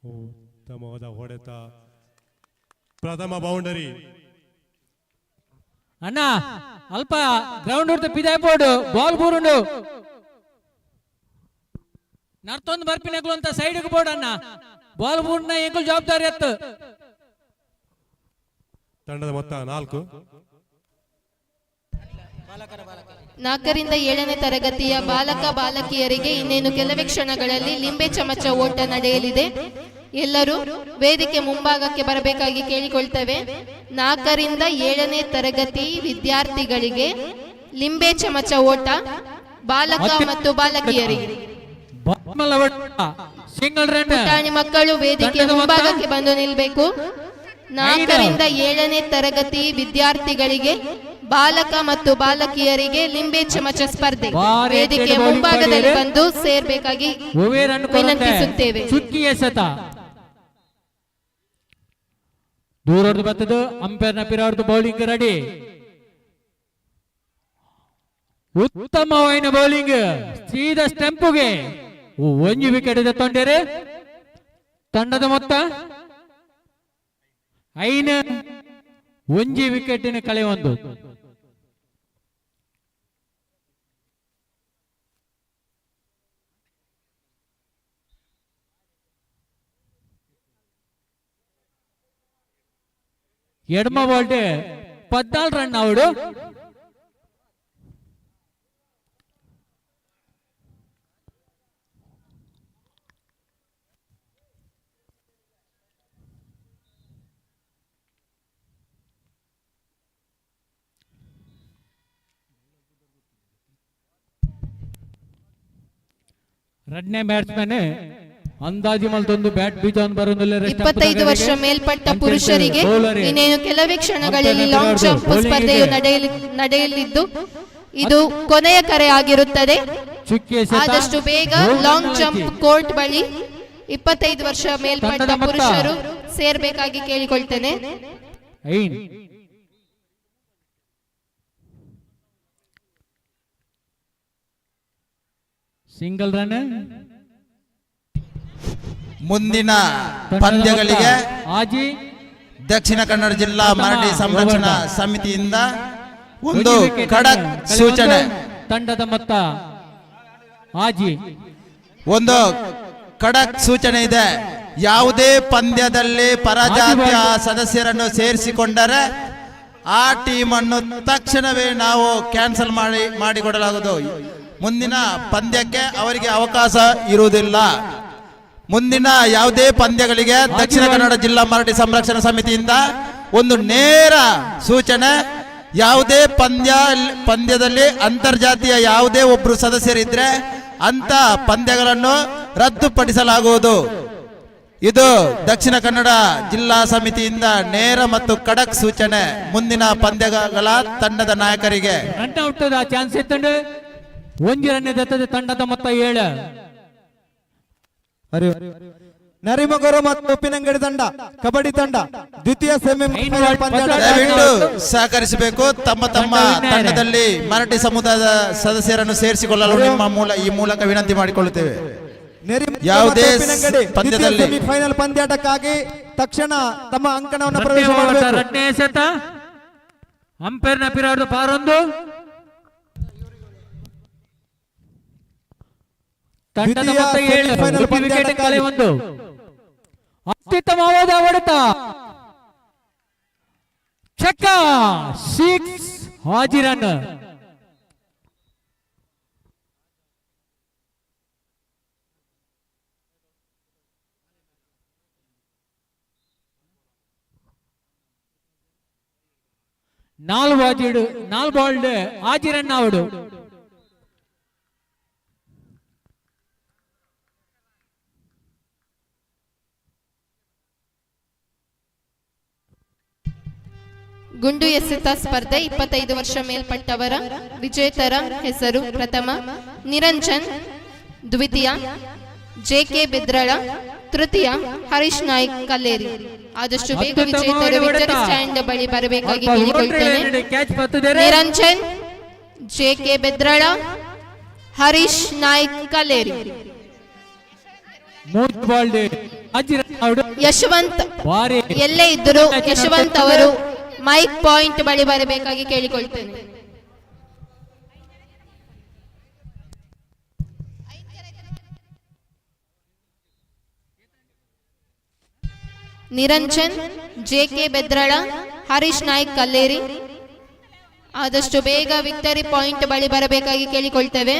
ಉತ್ತಮವಾದ ಹೊಡೆತ, ಪ್ರಥಮ ಬೌಂಡರಿ. ಅಣ್ಣ ಅಲ್ಪ ಗ್ರೌಂಡ್ ಹೊಡೆದ ಪಿದಾಯ್ ಬೋರ್ಡ್ ಬಾಲ್ ಬೂರುಂಡು ನರ್ತೊಂದು ಬರ್ಪಿನಗಳು ಅಂತ ಸೈಡ್ಗೆ ಬೋರ್ಡ್ ಅಣ್ಣ ಬಾಲ್ ಬೂರ್ನ ಎಂಕಲ್ ಜವಾಬ್ದಾರಿ ಅತ್ತು. ತಂಡದ ಮೊತ್ತ 4. 4ರಿಂದ 7ನೇ ತರಗತಿಯ ಬಾಲಕ ಬಾಲಕಿಯರಿಗೆ ಇನ್ನೇನು ಕೆಲವೇ ಕ್ಷಣಗಳಲ್ಲಿ ಲಿಂಬೆ ಚಮಚ ಓಟ ನಡೆಯಲಿದೆ. ಎಲ್ಲರೂ ವೇದಿಕೆ ಮುಂಭಾಗಕ್ಕೆ ಬರಬೇಕಾಗಿ ಕೇಳಿಕೊಳ್ತೇವೆ. 4ರಿಂದ 7ನೇ ತರಗತಿ ವಿದ್ಯಾರ್ಥಿಗಳಿಗೆ ಲಿಂಬೆ ಚಮಚ ಓಟ ಬಾಲಕ ಮತ್ತು ಬಾಲಕಿಯರಿಗೆ. ಪುಟಾಣಿ ಮಕ್ಕಳು ವೇದಿಕೆ ಮುಂಭಾಗಕ್ಕೆ ಬಂದು ನಿಲ್ಬೇಕು. 4ರಿಂದ 7ನೇ ತರಗತಿ ವಿದ್ಯಾರ್ಥಿಗಳಿಗೆ ಬಾಲಕ ಮತ್ತು ಬಾಲಕಿಯರಿಗೆ ಲಿಂಬೆ ಚಮಚ ಸ್ಪರ್ಧೆ ವೇದಿಕೆ ಮುಂಭಾಗದಲ್ಲಿ ಬಂದು ಸೇರ್ಬೇಕಾಗಿ ವಿನಂತಿಸುತ್ತೇವೆ. ಚುಕ್ಕಿ ಎಸೆತ ದೂರದ್ದು ಬರ್ತದ, ಅಂಪೈರ್ನ ಪಿರಾರ್ದು ಬೌಲಿಂಗ್ ರೆಡಿ. ಉತ್ತಮವಾದ ಬೌಲಿಂಗ್, ಸೀದಾ ಸ್ಟೆಂಪುಗೆ 1 ವಿಕೆಟ್ ತೊಂದರೆ. ತಂಡದ ಮೊತ್ತ 5 1 ವಿಕೆಟಿನ ಕಳೆ 1. ಎಡಮ ಬಾಲ್ಟೆ 14 ರನ್ ಅವಡು. ಎರಡನೇ ಬ್ಯಾಟ್ಸ್ಮನ್ ಅಂದಾಜು ಮಲ್ತೊಂದು ಬ್ಯಾಟ್ ಬೀಜ ಬರೋದಿಲ್ಲ. 25 ವರ್ಷ ಮೇಲ್ಪಟ್ಟ ಪುರುಷರಿಗೆ ಇನ್ನೇನು ಕೆಲವೇ ಕ್ಷಣಗಳಲ್ಲಿ ಲಾಂಗ್ ಜಂಪ್ ಸ್ಪರ್ಧೆಯು ನಡೆಯಲಿದ್ದು ಇದು ಕೊನೆಯ ಕರೆ ಆಗಿರುತ್ತದೆ. ಆದಷ್ಟು ಬೇಗ ಲಾಂಗ್ ಜಂಪ್ ಕೋರ್ಟ್ ಬಳಿ 25 ವರ್ಷ ಮೇಲ್ಪಟ್ಟ ಪುರುಷರು ಸೇರ್ಬೇಕಾಗಿ ಕೇಳಿಕೊಳ್ತೇನೆ. Single run. ಮುಂದಿನ ಪಂದ್ಯಗಳಿಗೆ ದಕ್ಷಿಣ ಕನ್ನಡ ಜಿಲ್ಲಾ ಮರಾಠಿ ಸಂರಕ್ಷಣಾ ಸಮಿತಿಯಿಂದ ಒಂದು ಖಡಕ್ ಸೂಚನೆ. ತಂಡದ ಮೊತ್ತ ಒಂದು ಖಡಕ್ ಸೂಚನೆ ಇದೆ. ಯಾವುದೇ ಪಂದ್ಯದಲ್ಲಿ ಪರಾಜಾತಿಯ ಸದಸ್ಯರನ್ನು ಸೇರಿಸಿಕೊಂಡರೆ ಆ ಟೀಮ್ ಅನ್ನು ತಕ್ಷಣವೇ ನಾವು ಕ್ಯಾನ್ಸಲ್ ಮಾಡಿಕೊಡಲಾಗುವುದು. ಮುಂದಿನ ಪಂದ್ಯಕ್ಕೆ ಅವರಿಗೆ ಅವಕಾಶ ಇರುವುದಿಲ್ಲ. ಮುಂದಿನ ಯಾವುದೇ ಪಂದ್ಯಗಳಿಗೆ ದಕ್ಷಿಣ ಕನ್ನಡ ಜಿಲ್ಲಾ ಮರಾಠಿ ಸಂರಕ್ಷಣಾ ಸಮಿತಿಯಿಂದ ಒಂದು ನೇರ ಸೂಚನೆ. ಯಾವುದೇ ಪಂದ್ಯದಲ್ಲಿ ಅಂತರ್ಜಾತೀಯ ಯಾವುದೇ ಒಬ್ಬರು ಸದಸ್ಯರಿದ್ರೆ ಅಂತ ಪಂದ್ಯಗಳನ್ನು ರದ್ದುಪಡಿಸಲಾಗುವುದು. ಇದು ದಕ್ಷಿಣ ಕನ್ನಡ ಜಿಲ್ಲಾ ಸಮಿತಿಯಿಂದ ನೇರ ಮತ್ತು ಖಡಕ್ ಸೂಚನೆ. ಮುಂದಿನ ಪಂದ್ಯಗಳ ತಂಡದ ನಾಯಕರಿಗೆ ರನ್ ಹುಟ್ಟದ ಚಾನ್ಸ್ ಇತ್ತಂಡು ಒಂಜಿ ರನ್ ದತ್ತದ ತಂಡದ ಮೊತ್ತ 7. ನರಿಮೊಗರು ಮತ್ತು ಉಪ್ಪಿನಂಗಡಿ ತಂಡ ಕಬಡ್ಡಿ ತಂಡ ದ್ವಿತೀಯ ಸೆಮಿಫೈನಲ್ ಪಂದ್ಯ. ದಯವಿಟ್ಟು ಸಹಕರಿಸಬೇಕು. ತಮ್ಮ ತಮ್ಮ ತಂಡದಲ್ಲಿ ಮರಾಠಿ ಸಮುದಾಯದ ಸದಸ್ಯರನ್ನು ಸೇರಿಸಿಕೊಳ್ಳಲು ಈ ಮೂಲಕ ವಿನಂತಿ ಮಾಡಿಕೊಳ್ಳುತ್ತೇವೆ. ಯಾವುದೇ ಪಂದ್ಯದಲ್ಲಿ ಸೆಮಿಫೈನಲ್ ಪಂದ್ಯಾಟಕ್ಕಾಗಿ ತಕ್ಷಣ ತಮ್ಮ ಅಂಕಣವನ್ನು ಪ್ರವೇಶ ಮಾಡಬೇಕು. ರಡ್ನೇ ಎಸೆತ ಅಂಪೈರ್ನ ಪಿರಾರ್ದು ಪಾರೊಂದು ತಂಡದ ಮೊತ್ತ 7 ವಿಕೆಟ್ ಕಳೆ 1. ಅತ್ಯುತ್ತಮವಾದ ಹೊಡೆತ ಚೆಕ್ಕ 6 ಹಾಜಿರನ್. ನಾಲ್ ಬಾಲ್ಡ್ ಹಾಜಿರನ್ ಆವಡು. ಗುಂಡು ಎಸೆತ ಸ್ಪರ್ಧೆ 25 ವರ್ಷ ಮೇಲ್ಪಟ್ಟವರ ವಿಜೇತರ ಹೆಸರು: ಪ್ರಥಮ ನಿರಂಜನ್, ದ್ವಿತೀಯ ಜೆಕೆ ಬೆದ್ರಳ, ತೃತೀಯ ಹರೀಶ್ ನಾಯ್ಕ್ ಕಲ್ಲೇರಿ. ಆದಷ್ಟು ಬೇಗ ವಿಜೇತರು ವಿಕ್ಟರಿ ಸ್ಟ್ಯಾಂಡ್ ಬಳಿ ಬರಬೇಕಾಗಿ ಕೇಳಿಕೊಳ್ತೇನೆ. ನಿರಂಜನ್, ಜೆಕೆ ಬೆದ್ರಳ, ಹರೀಶ್ ನಾಯ್ಕ್ ಕಲ್ಲೇರಿ. ಯಶವಂತ್ ಎಲ್ಲೇ ಇದ್ದರೂ ಯಶವಂತ್ ಅವರು ಮೈಕ್ ಪಾಯಿಂಟ್ ಬಳಿ ಬರಬೇಕಾಗಿ ಕೇಳಿಕೊಳ್ತೇನೆ. ನಿರಂಜನ್, ಜೆಕೆ ಬೆದ್ರಳ, ಹರೀಶ್ ನಾಯ್ಕ್ ಕಲ್ಲೇರಿ. ಆದಷ್ಟು ಬೇಗ ವಿಕ್ಟರಿ ಪಾಯಿಂಟ್ ಬಳಿ ಬರಬೇಕಾಗಿ ಕೇಳಿಕೊಳ್ತೇವೆ.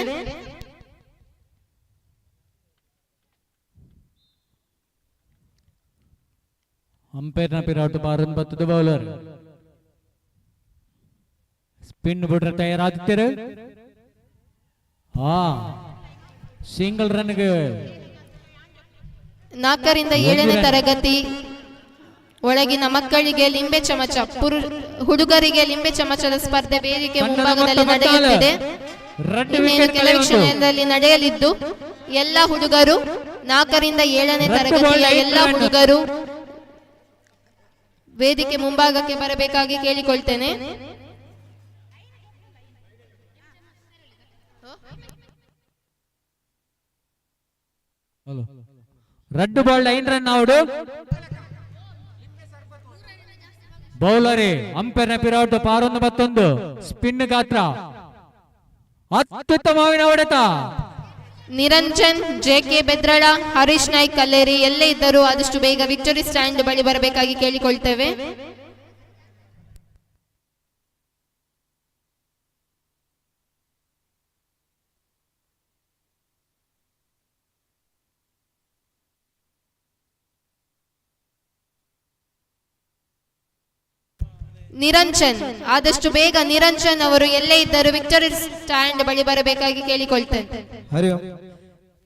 ಅಂಪೈರ್ನ ಪಿರಾಟು ಬಾರನ್ ಬತ್ತದ ಬೌಲರ್ ಸ್ಪಿನ್ ಬಿಡ್ರೆ ತಯಾರಾಗುತ್ತೀರ. ಸಿಂಗಲ್ ರನ್ಗೆ 4 ರಿಂದ 7ನೇ ತರಗತಿ ಒಳಗಿನ ಮಕ್ಕಳಿಗೆ ಲಿಂಬೆ ಚಮಚ, ಹುಡುಗರಿಗೆ ಲಿಂಬೆ ಚಮಚದ ಸ್ಪರ್ಧೆ ವೇದಿಕೆ ಮುಂಭಾಗದಲ್ಲಿ ನಡೆಯುತ್ತಿದೆ. ಇನ್ನೇನು ಕೆಲವು ಕ್ಷಣದಲ್ಲಿ ನಡೆಯಲಿದ್ದು ಎಲ್ಲ ಹುಡುಗರು 4 ರಿಂದ 7ನೇ ತರಗತಿಯ ಎಲ್ಲ ಹುಡುಗರು ವೇದಿಕೆ ಮುಂಭಾಗಕ್ಕೆ ಬರಬೇಕಾಗಿ ಕೇಳಿಕೊಳ್ತೇನೆ. Red ball 9 run out. ಬೌಲರೇ ಅಂಪೈರ್ನ ಪಿರೌಟ್ ಪಾರೊಂದು ಮತ್ತೊಂದು ಸ್ಪಿನ್ ಗಾತ್ರ ಅತ್ಯುತ್ತಮವಾದ ಹೊಡೆತ. ನಿರಂಜನ್, ಜೆಕೆ ಬೆದ್ರಳ, ಹರೀಶ್ ನಾಯ್ಕ್ ಕಲ್ಲೇರಿ ಎಲ್ಲೇ ಇದ್ದರೂ ಆದಷ್ಟು ಬೇಗ ವಿಕ್ಟರಿ ಸ್ಟ್ಯಾಂಡ್ ಬಳಿ ಬರಬೇಕಾಗಿ ಕೇಳಿಕೊಳ್ತೇವೆ. ನಿರಂಜನ್, ಆದಷ್ಟು ಬೇಗ ನಿರಂಜನ್ ಅವರು ಎಲ್ಲೇ ಇದ್ದರೂ ವಿಕ್ಟರಿ ಸ್ಟ್ಯಾಂಡ್ ಬಳಿ ಬರಬೇಕಾಗಿ ಕೇಳಿಕೊಳ್ತೇನೆ.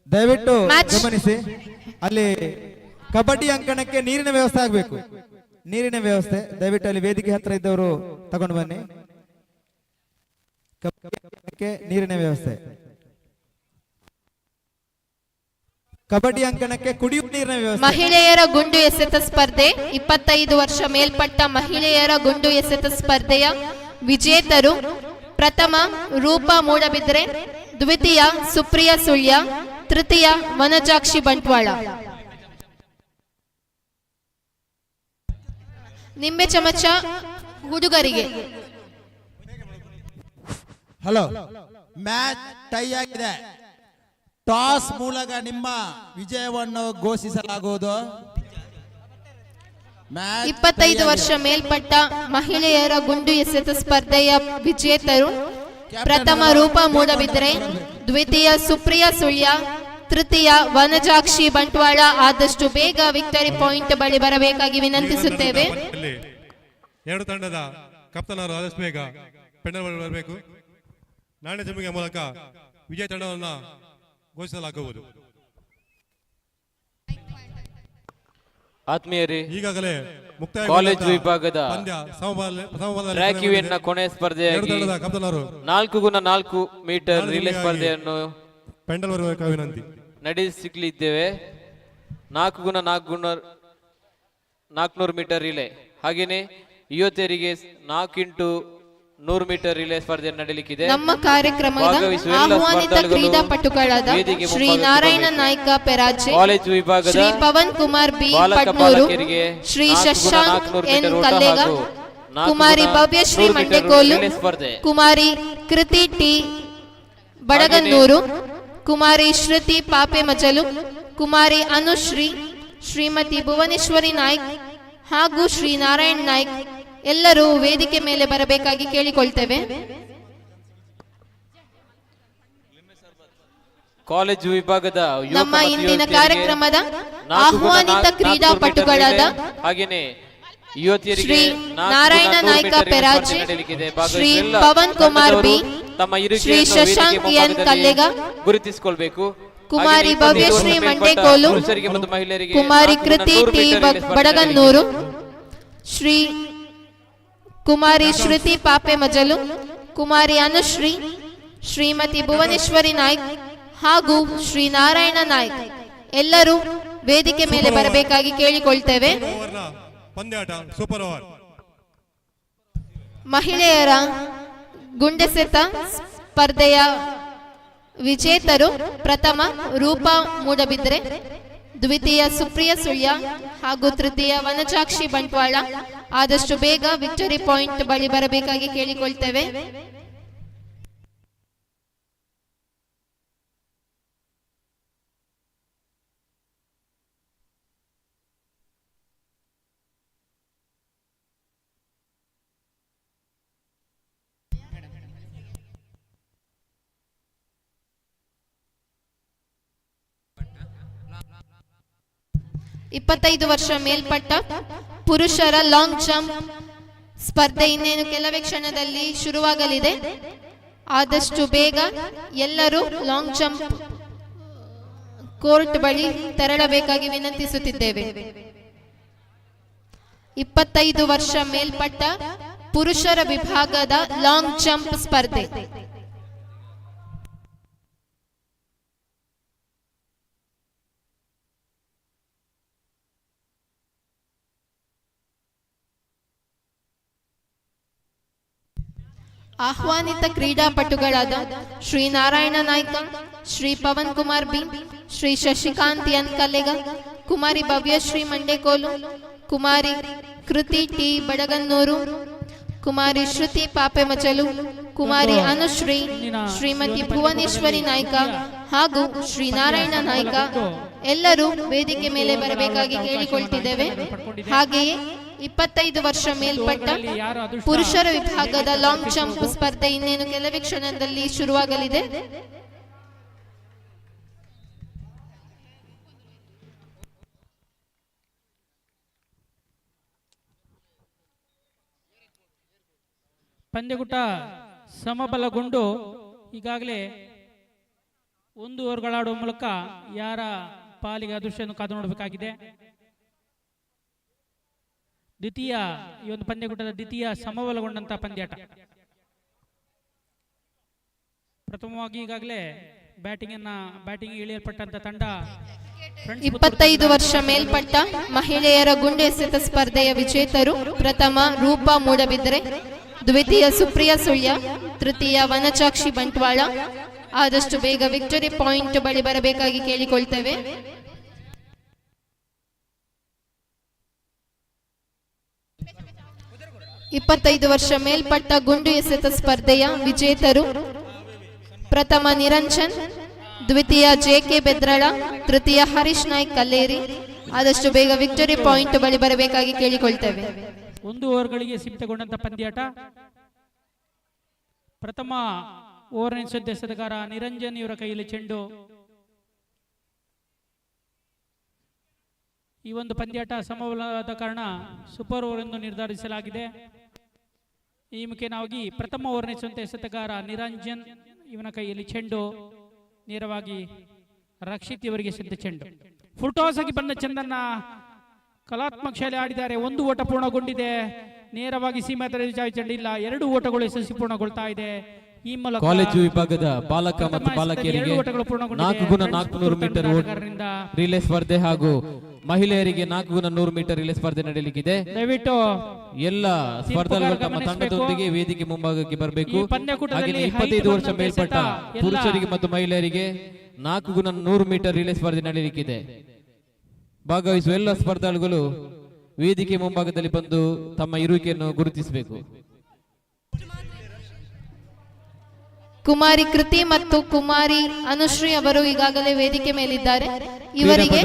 ದಯವಿಟ್ಟು ಗಮನಿಸಿ, ಅಲ್ಲಿ ಕಬಡ್ಡಿ ಅಂಕಣಕ್ಕೆ ನೀರಿನ ವ್ಯವಸ್ಥೆ ಆಗಬೇಕು. ನೀರಿನ ವ್ಯವಸ್ಥೆ ದಯವಿಟ್ಟು ಅಲ್ಲಿ ವೇದಿಕೆ ಹತ್ರ ಇದ್ದವರು ತಗೊಂಡು ಬನ್ನಿ. ನೀರಿನ ವ್ಯವಸ್ಥೆ, ಕಬಡ್ಡಿ ಅಂಕಣಕ್ಕೆ ಕುಡಿಯುವ ನೀರಿನ ವ್ಯವಸ್ಥೆ. ಮಹಿಳೆಯರ ಗುಂಡು ಎಸೆತ ಸ್ಪರ್ಧೆ 25 ವರ್ಷ ಮೇಲ್ಪಟ್ಟ ಮಹಿಳೆಯರ ಗುಂಡು ಎಸೆತ ಸ್ಪರ್ಧೆಯ ವಿಜೇತರು: ಪ್ರಥಮ ರೂಪಾ ಮೂಡಬಿದ್ರೆ, ದ್ವಿತೀಯ ಸುಪ್ರಿಯಾ ಸುಳ್ಯ, ತೃತೀಯ ವನಜಾಕ್ಷಿ ಬಂಟ್ವಾಳ. ನಿಂಬೆ ಚಮಚ ಹುಡುಗರಿಗೆ. ಹಲೋ, ಮ್ಯಾಚ್ ಟೈ ಆಗಿದೆ. ಟಾಸ್ ಮೂಲಕ ನಿಮ್ಮ ವಿಜಯವನ್ನು ಘೋಷಿಸಲಾಗುವುದು. 25 ವರ್ಷ ಮೇಲ್ಪಟ್ಟ ಮಹಿಳೆಯರ ಗುಂಡು ಎಸೆತ ಸ್ಪರ್ಧೆಯ ವಿಜೇತರು: ಪ್ರಥಮ ರೂಪಾ ಮೂಡಬಿದ್ರೆ, ದ್ವಿತೀಯ ಸುಪ್ರಿಯಾ ಸುಳ್ಯ, ತೃತೀಯ ವನಜಾಕ್ಷಿ ಬಂಟ್ವಾಳ. ಆದಷ್ಟು ಬೇಗ ವಿಕ್ಟರಿ ಪಾಯಿಂಟ್ ಬಳಿ ಬರಬೇಕಾಗಿ ವಿನಂತಿಸುತ್ತೇವೆ. ಎರಡು ತಂಡದ ಕಪ್ತಾನರು ಆದಷ್ಟು ಬೇಗ ಪೆಂಡಲ್ ಬಳಿ ಬರಬೇಕು. ನಾಣ್ಯ ಜಂಬಿಗೆ ಮೂಲಕ ವಿಜಯ ತಂಡವನ್ನು ಘೋಷಿಸಲಾಗುವುದು. ಆತ್ಮೀಯರೇ, ಈಗಾಗಲೇ ಮುಕ್ತಾಯ ಕಾಲೇಜ್ ವಿಭಾಗದ ಟ್ರ್ಯಾಕ್ ಇವೆಂಟ್ ನ ಕೊನೆಯ ಸ್ಪರ್ಧೆಯಾಗಿ 4x4 ಮೀಟರ್ ರಿಲೇ ಸ್ಪರ್ಧೆಯನ್ನು ವಿನಂತಿ ನಡೆಸಲಿದ್ದೇವೆ. 4x400 ಮೀಟರ್ ರಿಲೇ, ಹಾಗೇನೆ ಯುವತಿಯರಿಗೆ 4x100 ಮೀಟರ್ ರಿಲೇ ಸ್ಪರ್ಧೆ ನಡೆಯಲಿಕ್ಕಿದೆ. ನಮ್ಮ ಕಾರ್ಯಕ್ರಮದ ಆಹ್ವಾನಿತ ಕ್ರೀಡಾಪಟುಗಳಾದ ಶ್ರೀ ನಾರಾಯಣ ನಾಯ್ಕ ಪೆರಾಚೆ, ಕಾಲೇಜ್ ವಿಭಾಗದ ಶ್ರೀ ಪವನ್ ಕುಮಾರ್ ಬಿ ಪಟ್ನೂರು, ಶ್ರೀ ಶಶಾಂಕ್ ಎನ್ ಕಲ್ಲೇಗ, ಕುಮಾರಿ ಭವ್ಯಶ್ರೀ ಮಂಡೆಕೋಲು, ಕುಮಾರಿ ಕೃತಿ ಟಿ ಬಡಗನ್ನೂರು, ಕುಮಾರಿ ಶ್ರುತಿ ಪಾಪೆ ಮಜಲು, ಕುಮಾರಿ ಅನುಶ್ರೀ, ಶ್ರೀಮತಿ ಭುವನೇಶ್ವರಿ ನಾಯ್ಕ್ ಹಾಗೂ ಶ್ರೀ ನಾರಾಯಣ್ ನಾಯ್ಕ್ ಎಲ್ಲರೂ ವೇದಿಕೆ ಮೇಲೆ ಬರಬೇಕಾಗಿ ಕೇಳಿಕೊಳ್ತೇವೆ. ಕಾಲೇಜು ವಿಭಾಗದ ನಮ್ಮ ಇಂದಿನ ಕಾರ್ಯಕ್ರಮದ ಆಹ್ವಾನಿತ ಕ್ರೀಡಾಪಟುಗಳಾದ ಹಾಗೇನೆ ಯುವತಿಯರಿಗೆ ಶ್ರೀ ನಾರಾಯಣ ನಾಯ್ಕ ಪೆರಾಚೆ, ಶ್ರೀ ಪವನ್ ಕುಮಾರ್ ಬಿ, ಶ್ರೀ ಶಶಾಂಕ್ ಎನ್ ಕಲ್ಲೆಗ, ಗುರುತಿಸಿಕೊಳ್ಬೇಕು. ಕುಮಾರಿ ಭವ್ಯಶ್ರೀ ಮಂಡೆಕೋಲು, ಮತ್ತು ಮಹಿಳೆಯರಿಗೆ ಕುಮಾರಿ ಕೃತಿ ಟಿ ಬಡಗನ್ನೂರು, ಶ್ರೀ ಕುಮಾರಿ ಶ್ರುತಿ ಪಾಪೆ ಮಜಲು, ಕುಮಾರಿ ಅನುಶ್ರೀ, ಶ್ರೀಮತಿ ಭುವನೇಶ್ವರಿ ನಾಯ್ಕ್ ಹಾಗೂ ಶ್ರೀ ನಾರಾಯಣ ನಾಯ್ಕ್ ಎಲ್ಲರೂ ವೇದಿಕೆ ಮೇಲೆ ಬರಬೇಕಾಗಿ ಕೇಳಿಕೊಳ್ತೇವೆ. ಮಹಿಳೆಯರ ಗುಂಡೆಸೆತ ಸ್ಪರ್ಧೆಯ ವಿಜೇತರು: ಪ್ರಥಮ ರೂಪಾ ಮೂಡಬಿದ್ರೆ, ದ್ವಿತೀಯ ಸುಪ್ರಿಯ ಸುಳ್ಯ ಹಾಗೂ ತೃತೀಯ ವನಜಾಕ್ಷಿ ಬಂಟ್ವಾಳ. ಆದಷ್ಟು ಬೇಗ ವಿಕ್ಟರಿ ಪಾಯಿಂಟ್ ಬಳಿ ಬರಬೇಕಾಗಿ ಕೇಳಿಕೊಳ್ತೇವೆ. ಇಪ್ಪತ್ತೈದು ವರ್ಷ ಮೇಲ್ಪಟ್ಟ ಪುರುಷರ ಲಾಂಗ್ ಜಂಪ್ ಸ್ಪರ್ಧೆ ಇನ್ನೇನು ಕೆಲವೇ ಕ್ಷಣದಲ್ಲಿ ಶುರುವಾಗಲಿದೆ. ಆದಷ್ಟು ಬೇಗ ಎಲ್ಲರೂ ಲಾಂಗ್ ಜಂಪ್ ಕೋರ್ಟ್ ಬಳಿ ತೆರಳಬೇಕಾಗಿ ವಿನಂತಿಸುತ್ತಿದ್ದೇವೆ. 25 ವರ್ಷ ಮೇಲ್ಪಟ್ಟ ಪುರುಷರ ವಿಭಾಗದ ಲಾಂಗ್ ಜಂಪ್ ಸ್ಪರ್ಧೆ. ಆಹ್ವಾನಿತ ಕ್ರೀಡಾಪಟುಗಳಾದ ಶ್ರೀ ನಾರಾಯಣ ನಾಯ್ಕ, ಶ್ರೀ ಪವನ್ ಕುಮಾರ್ ಬಿ, ಶ್ರೀ ಶಶಿಕಾಂತ್ ಎನ್ ಕಲೆಗ, ಕುಮಾರಿ ಭವ್ಯಶ್ರೀ ಮಂಡೆಕೋಲು, ಕುಮಾರಿ ಕೃತಿ ಟಿ ಬಡಗನ್ನೂರು, ಕುಮಾರಿ ಶ್ರುತಿ ಪಾಪೆ ಮಚಲು, ಕುಮಾರಿ ಅನುಶ್ರೀ, ಶ್ರೀಮತಿ ಭುವನೇಶ್ವರಿ ನಾಯ್ಕ ಹಾಗೂ ಶ್ರೀ ನಾರಾಯಣ ನಾಯ್ಕ ಎಲ್ಲರೂ ವೇದಿಕೆ ಮೇಲೆ ಬರಬೇಕಾಗಿ ಕೇಳಿಕೊಳ್ತಿದ್ದೇವೆ. ಹಾಗೆಯೇ 25 ವರ್ಷ ಮೇಲ್ಪಟ್ಟ ಪುರುಷರ ವಿಭಾಗದ ಲಾಂಗ್ ಜಂಪ್ ಸ್ಪರ್ಧೆ ಇನ್ನೇನು ಕೆಲವೇ ಕ್ಷಣದಲ್ಲಿ ಶುರುವಾಗಲಿದೆ. ಪಂದ್ಯಕೂಟ ಸಮಬಲಗೊಂಡು ಈಗಾಗಲೇ 1 ಓವರ್ಗಳಾಡುವ ಮೂಲಕ ಯಾರ ಪಾಲಿಗೆ ಅದೃಷ್ಟವನ್ನು ಕಾದು ನೋಡಬೇಕಾಗಿದೆ. ದ್ವಿತೀಯ ಈ ಒಂದು ಪಂದ್ಯಕೂಟದ ದ್ವಿತೀಯ ಸಮಬಲಗೊಂಡಂತಹ ಪಂದ್ಯಾಟ. ಪ್ರಥಮವಾಗಿ ಈಗಾಗಲೇ ಬ್ಯಾಟಿಂಗ್ ಇಳಿಯಲ್ಪಟ್ಟಂತ ತಂಡ 25 ವರ್ಷ ಮೇಲ್ಪಟ್ಟ ಮಹಿಳೆಯರ ಗುಂಡು ಎಸೆತ ಸ್ಪರ್ಧೆಯ ವಿಜೇತರು: ಪ್ರಥಮ ರೂಪಾ ಮೂಡಬಿದ್ರೆ, ದ್ವಿತೀಯ ಸುಪ್ರಿಯ ಸುಳ್ಯ, ತೃತೀಯ ವನಚಾಕ್ಷಿ ಬಂಟ್ವಾಳ. ಆದಷ್ಟು ಬೇಗ ವಿಕ್ಟರಿ ಪಾಯಿಂಟ್ ಬಳಿ ಬರಬೇಕಾಗಿ ಕೇಳಿಕೊಳ್ತೇವೆ. ಇಪ್ಪತ್ತೈದು ವರ್ಷ ಮೇಲ್ಪಟ್ಟ ಗುಂಡು ಎಸೆತ ಸ್ಪರ್ಧೆಯ ವಿಜೇತರು: ಪ್ರಥಮ ನಿರಂಜನ್, ದ್ವಿತೀಯ ಜೆಕೆ ಬೆದ್ರಳ, ತೃತೀಯ ಹರೀಶ್ ನಾಯ್ಕ್ ಕಲ್ಲೇರಿ. ಆದಷ್ಟು ಬೇಗ ವಿಕ್ಟರಿ ಪಾಯಿಂಟ್ ಬಳಿ ಬರಬೇಕಾಗಿ ಕೇಳಿಕೊಳ್ತೇವೆ. 1 ಓವರ್ಗಳಿಗೆ ಸೀಮಿತಗೊಂಡಂತ ಪಂದ್ಯಾಟ. ಪ್ರಥಮ ಓವರ್ ಎಸೆತಗಾರ ನಿರಂಜನ್ ಇವರ ಕೈಯಲ್ಲಿ ಚೆಂಡು. ಈ ಒಂದು ಪಂದ್ಯಾಟ ಸಮಬಲವಾದ ಕಾರಣ ಸೂಪರ್ ಓವರ್ ಎಂದು ನಿರ್ಧರಿಸಲಾಗಿದೆ. ಈ ಮುಖೇನವಾಗಿ ಪ್ರಥಮ ಓವರ್ ಎಸೆತಗಾರ ನಿರಂಜನ್ ಇವನ ಕೈಯಲ್ಲಿ ಚೆಂಡು. ನೇರವಾಗಿ ರಕ್ಷಿತ್ ಇವರಿಗೆ ಸಿದ್ಧ ಚೆಂಡು. ಫುಲ್ ಟಾಸ್ ಆಗಿ ಬಂದ ಚೆಂಡನ್ನ ಕಲಾತ್ಮಕ ಶೈಲಿ ಆಡಿದ್ದಾರೆ. 1 ಓಟ ಪೂರ್ಣಗೊಂಡಿದೆ. ನೇರವಾಗಿ ಸೀಮಾ ಇಲ್ಲ, 2 ಓಟಗಳು ಯಶಸ್ವಿ ಪೂರ್ಣಗೊಳ್ತಾ ಇದೆ. ಈ ಮೂಲಕ ಕಾಲೇಜು ವಿಭಾಗದ ಬಾಲಕ ಮತ್ತು ಬಾಲಕಿಯರಿಗೆ 4 ಗುಣ 400 ಮೀಟರ್ ರಿಲೇ ಸ್ಪರ್ಧೆ ಹಾಗೂ ಮಹಿಳೆಯರಿಗೆ 4 ಗುಣ 100 ಮೀಟರ್ ರಿಲೇ ಸ್ಪರ್ಧೆ ನಡೆಯಲಿಕ್ಕಿದೆ. ದಯವಿಟ್ಟು ಎಲ್ಲ ಸ್ಪರ್ಧಾಳುಗಳು ತಮ್ಮ ತಂಡದೊಂದಿಗೆ ವೇದಿಕೆ ಮುಂಭಾಗಕ್ಕೆ ಬರಬೇಕು. ಹಾಗೆ 25 ವರ್ಷ ಮೇಲ್ಪಟ್ಟ ಪುರುಷರಿಗೆ ಮತ್ತು ಮಹಿಳೆಯರಿಗೆ 4 ಗುಣ 100 ಮೀಟರ್ ರಿಲೇ ಸ್ಪರ್ಧೆ ನಡೆಯಲಿಕ್ಕಿದೆ. ಭಾಗವಹಿಸುವ ಎಲ್ಲ ಸ್ಪರ್ಧಾಳುಗಳು ವೇದಿಕೆ ಮುಂಭಾಗದಲ್ಲಿ ಬಂದು ತಮ್ಮ ಇರುವಿಕೆಯನ್ನು ಗುರುತಿಸಬೇಕು. ಕುಮಾರಿ ಕೃತಿ ಮತ್ತು ಕುಮಾರಿ ಅನುಶ್ರೀ ಅವರು ಈಗಾಗಲೇ ವೇದಿಕೆ ಮೇಲಿದ್ದಾರೆ. ಇವರಿಗೆ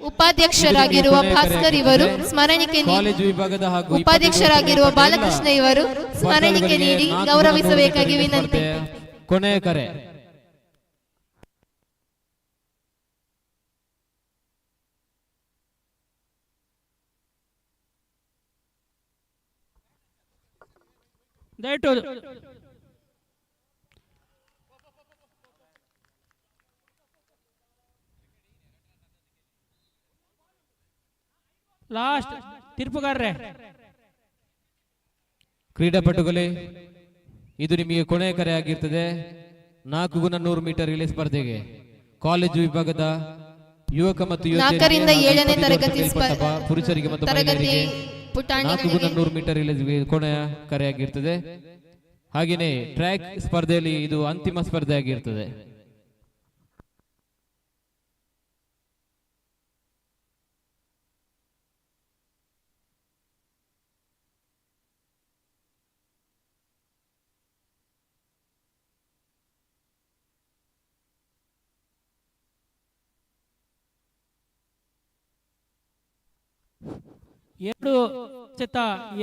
ಉಪಾಧ್ಯಕ್ಷರಾಗಿರುವ ಭಾಸ್ಕರ್ ಇವರು ಸ್ಮರಣಿಕೆ ಉಪಾಧ್ಯಕ್ಷರಾಗಿರುವ ಬಾಲಕೃಷ್ಣ ಇವರು ಸ್ಮರಣಿಕೆ ನೀಡಿ ಗೌರವಿಸಬೇಕಾಗಿ ವಿನಂತಿ. ಕೊನೆಯ ಕರೆ. ದಯವಿಟ್ಟು ಲಾಸ್ಟ್ ತೀರ್ಪುಗಾರರೇ, ಕ್ರೀಡಾಪಟುಗಳೇ, ಇದು ನಿಮಗೆ ಕೊನೆಯ ಕರೆ ಆಗಿರ್ತದೆ. 4 ಗುಣ 100 ಮೀಟರ್ ರಿಲೇ ಸ್ಪರ್ಧೆಗೆ ಕಾಲೇಜು ವಿಭಾಗದ ಯುವಕ ಮತ್ತು 4ರಿಂದ 7ನೇ ತರಗತಿ ಪುರುಷರಿಗೆ ಮತ್ತು ಮಹಿಳೆಯರಿಗೆ 4 ಗುಣ 100 ಮೀಟರ್ ರಿಲೇ ಕೊನೆಯ ಕರೆ ಆಗಿರ್ತದೆ. ಹಾಗೆಯೇ ಟ್ರ್ಯಾಕ್ ಸ್ಪರ್ಧೆಯಲ್ಲಿ ಇದು ಅಂತಿಮ ಸ್ಪರ್ಧೆ ಆಗಿರ್ತದೆ.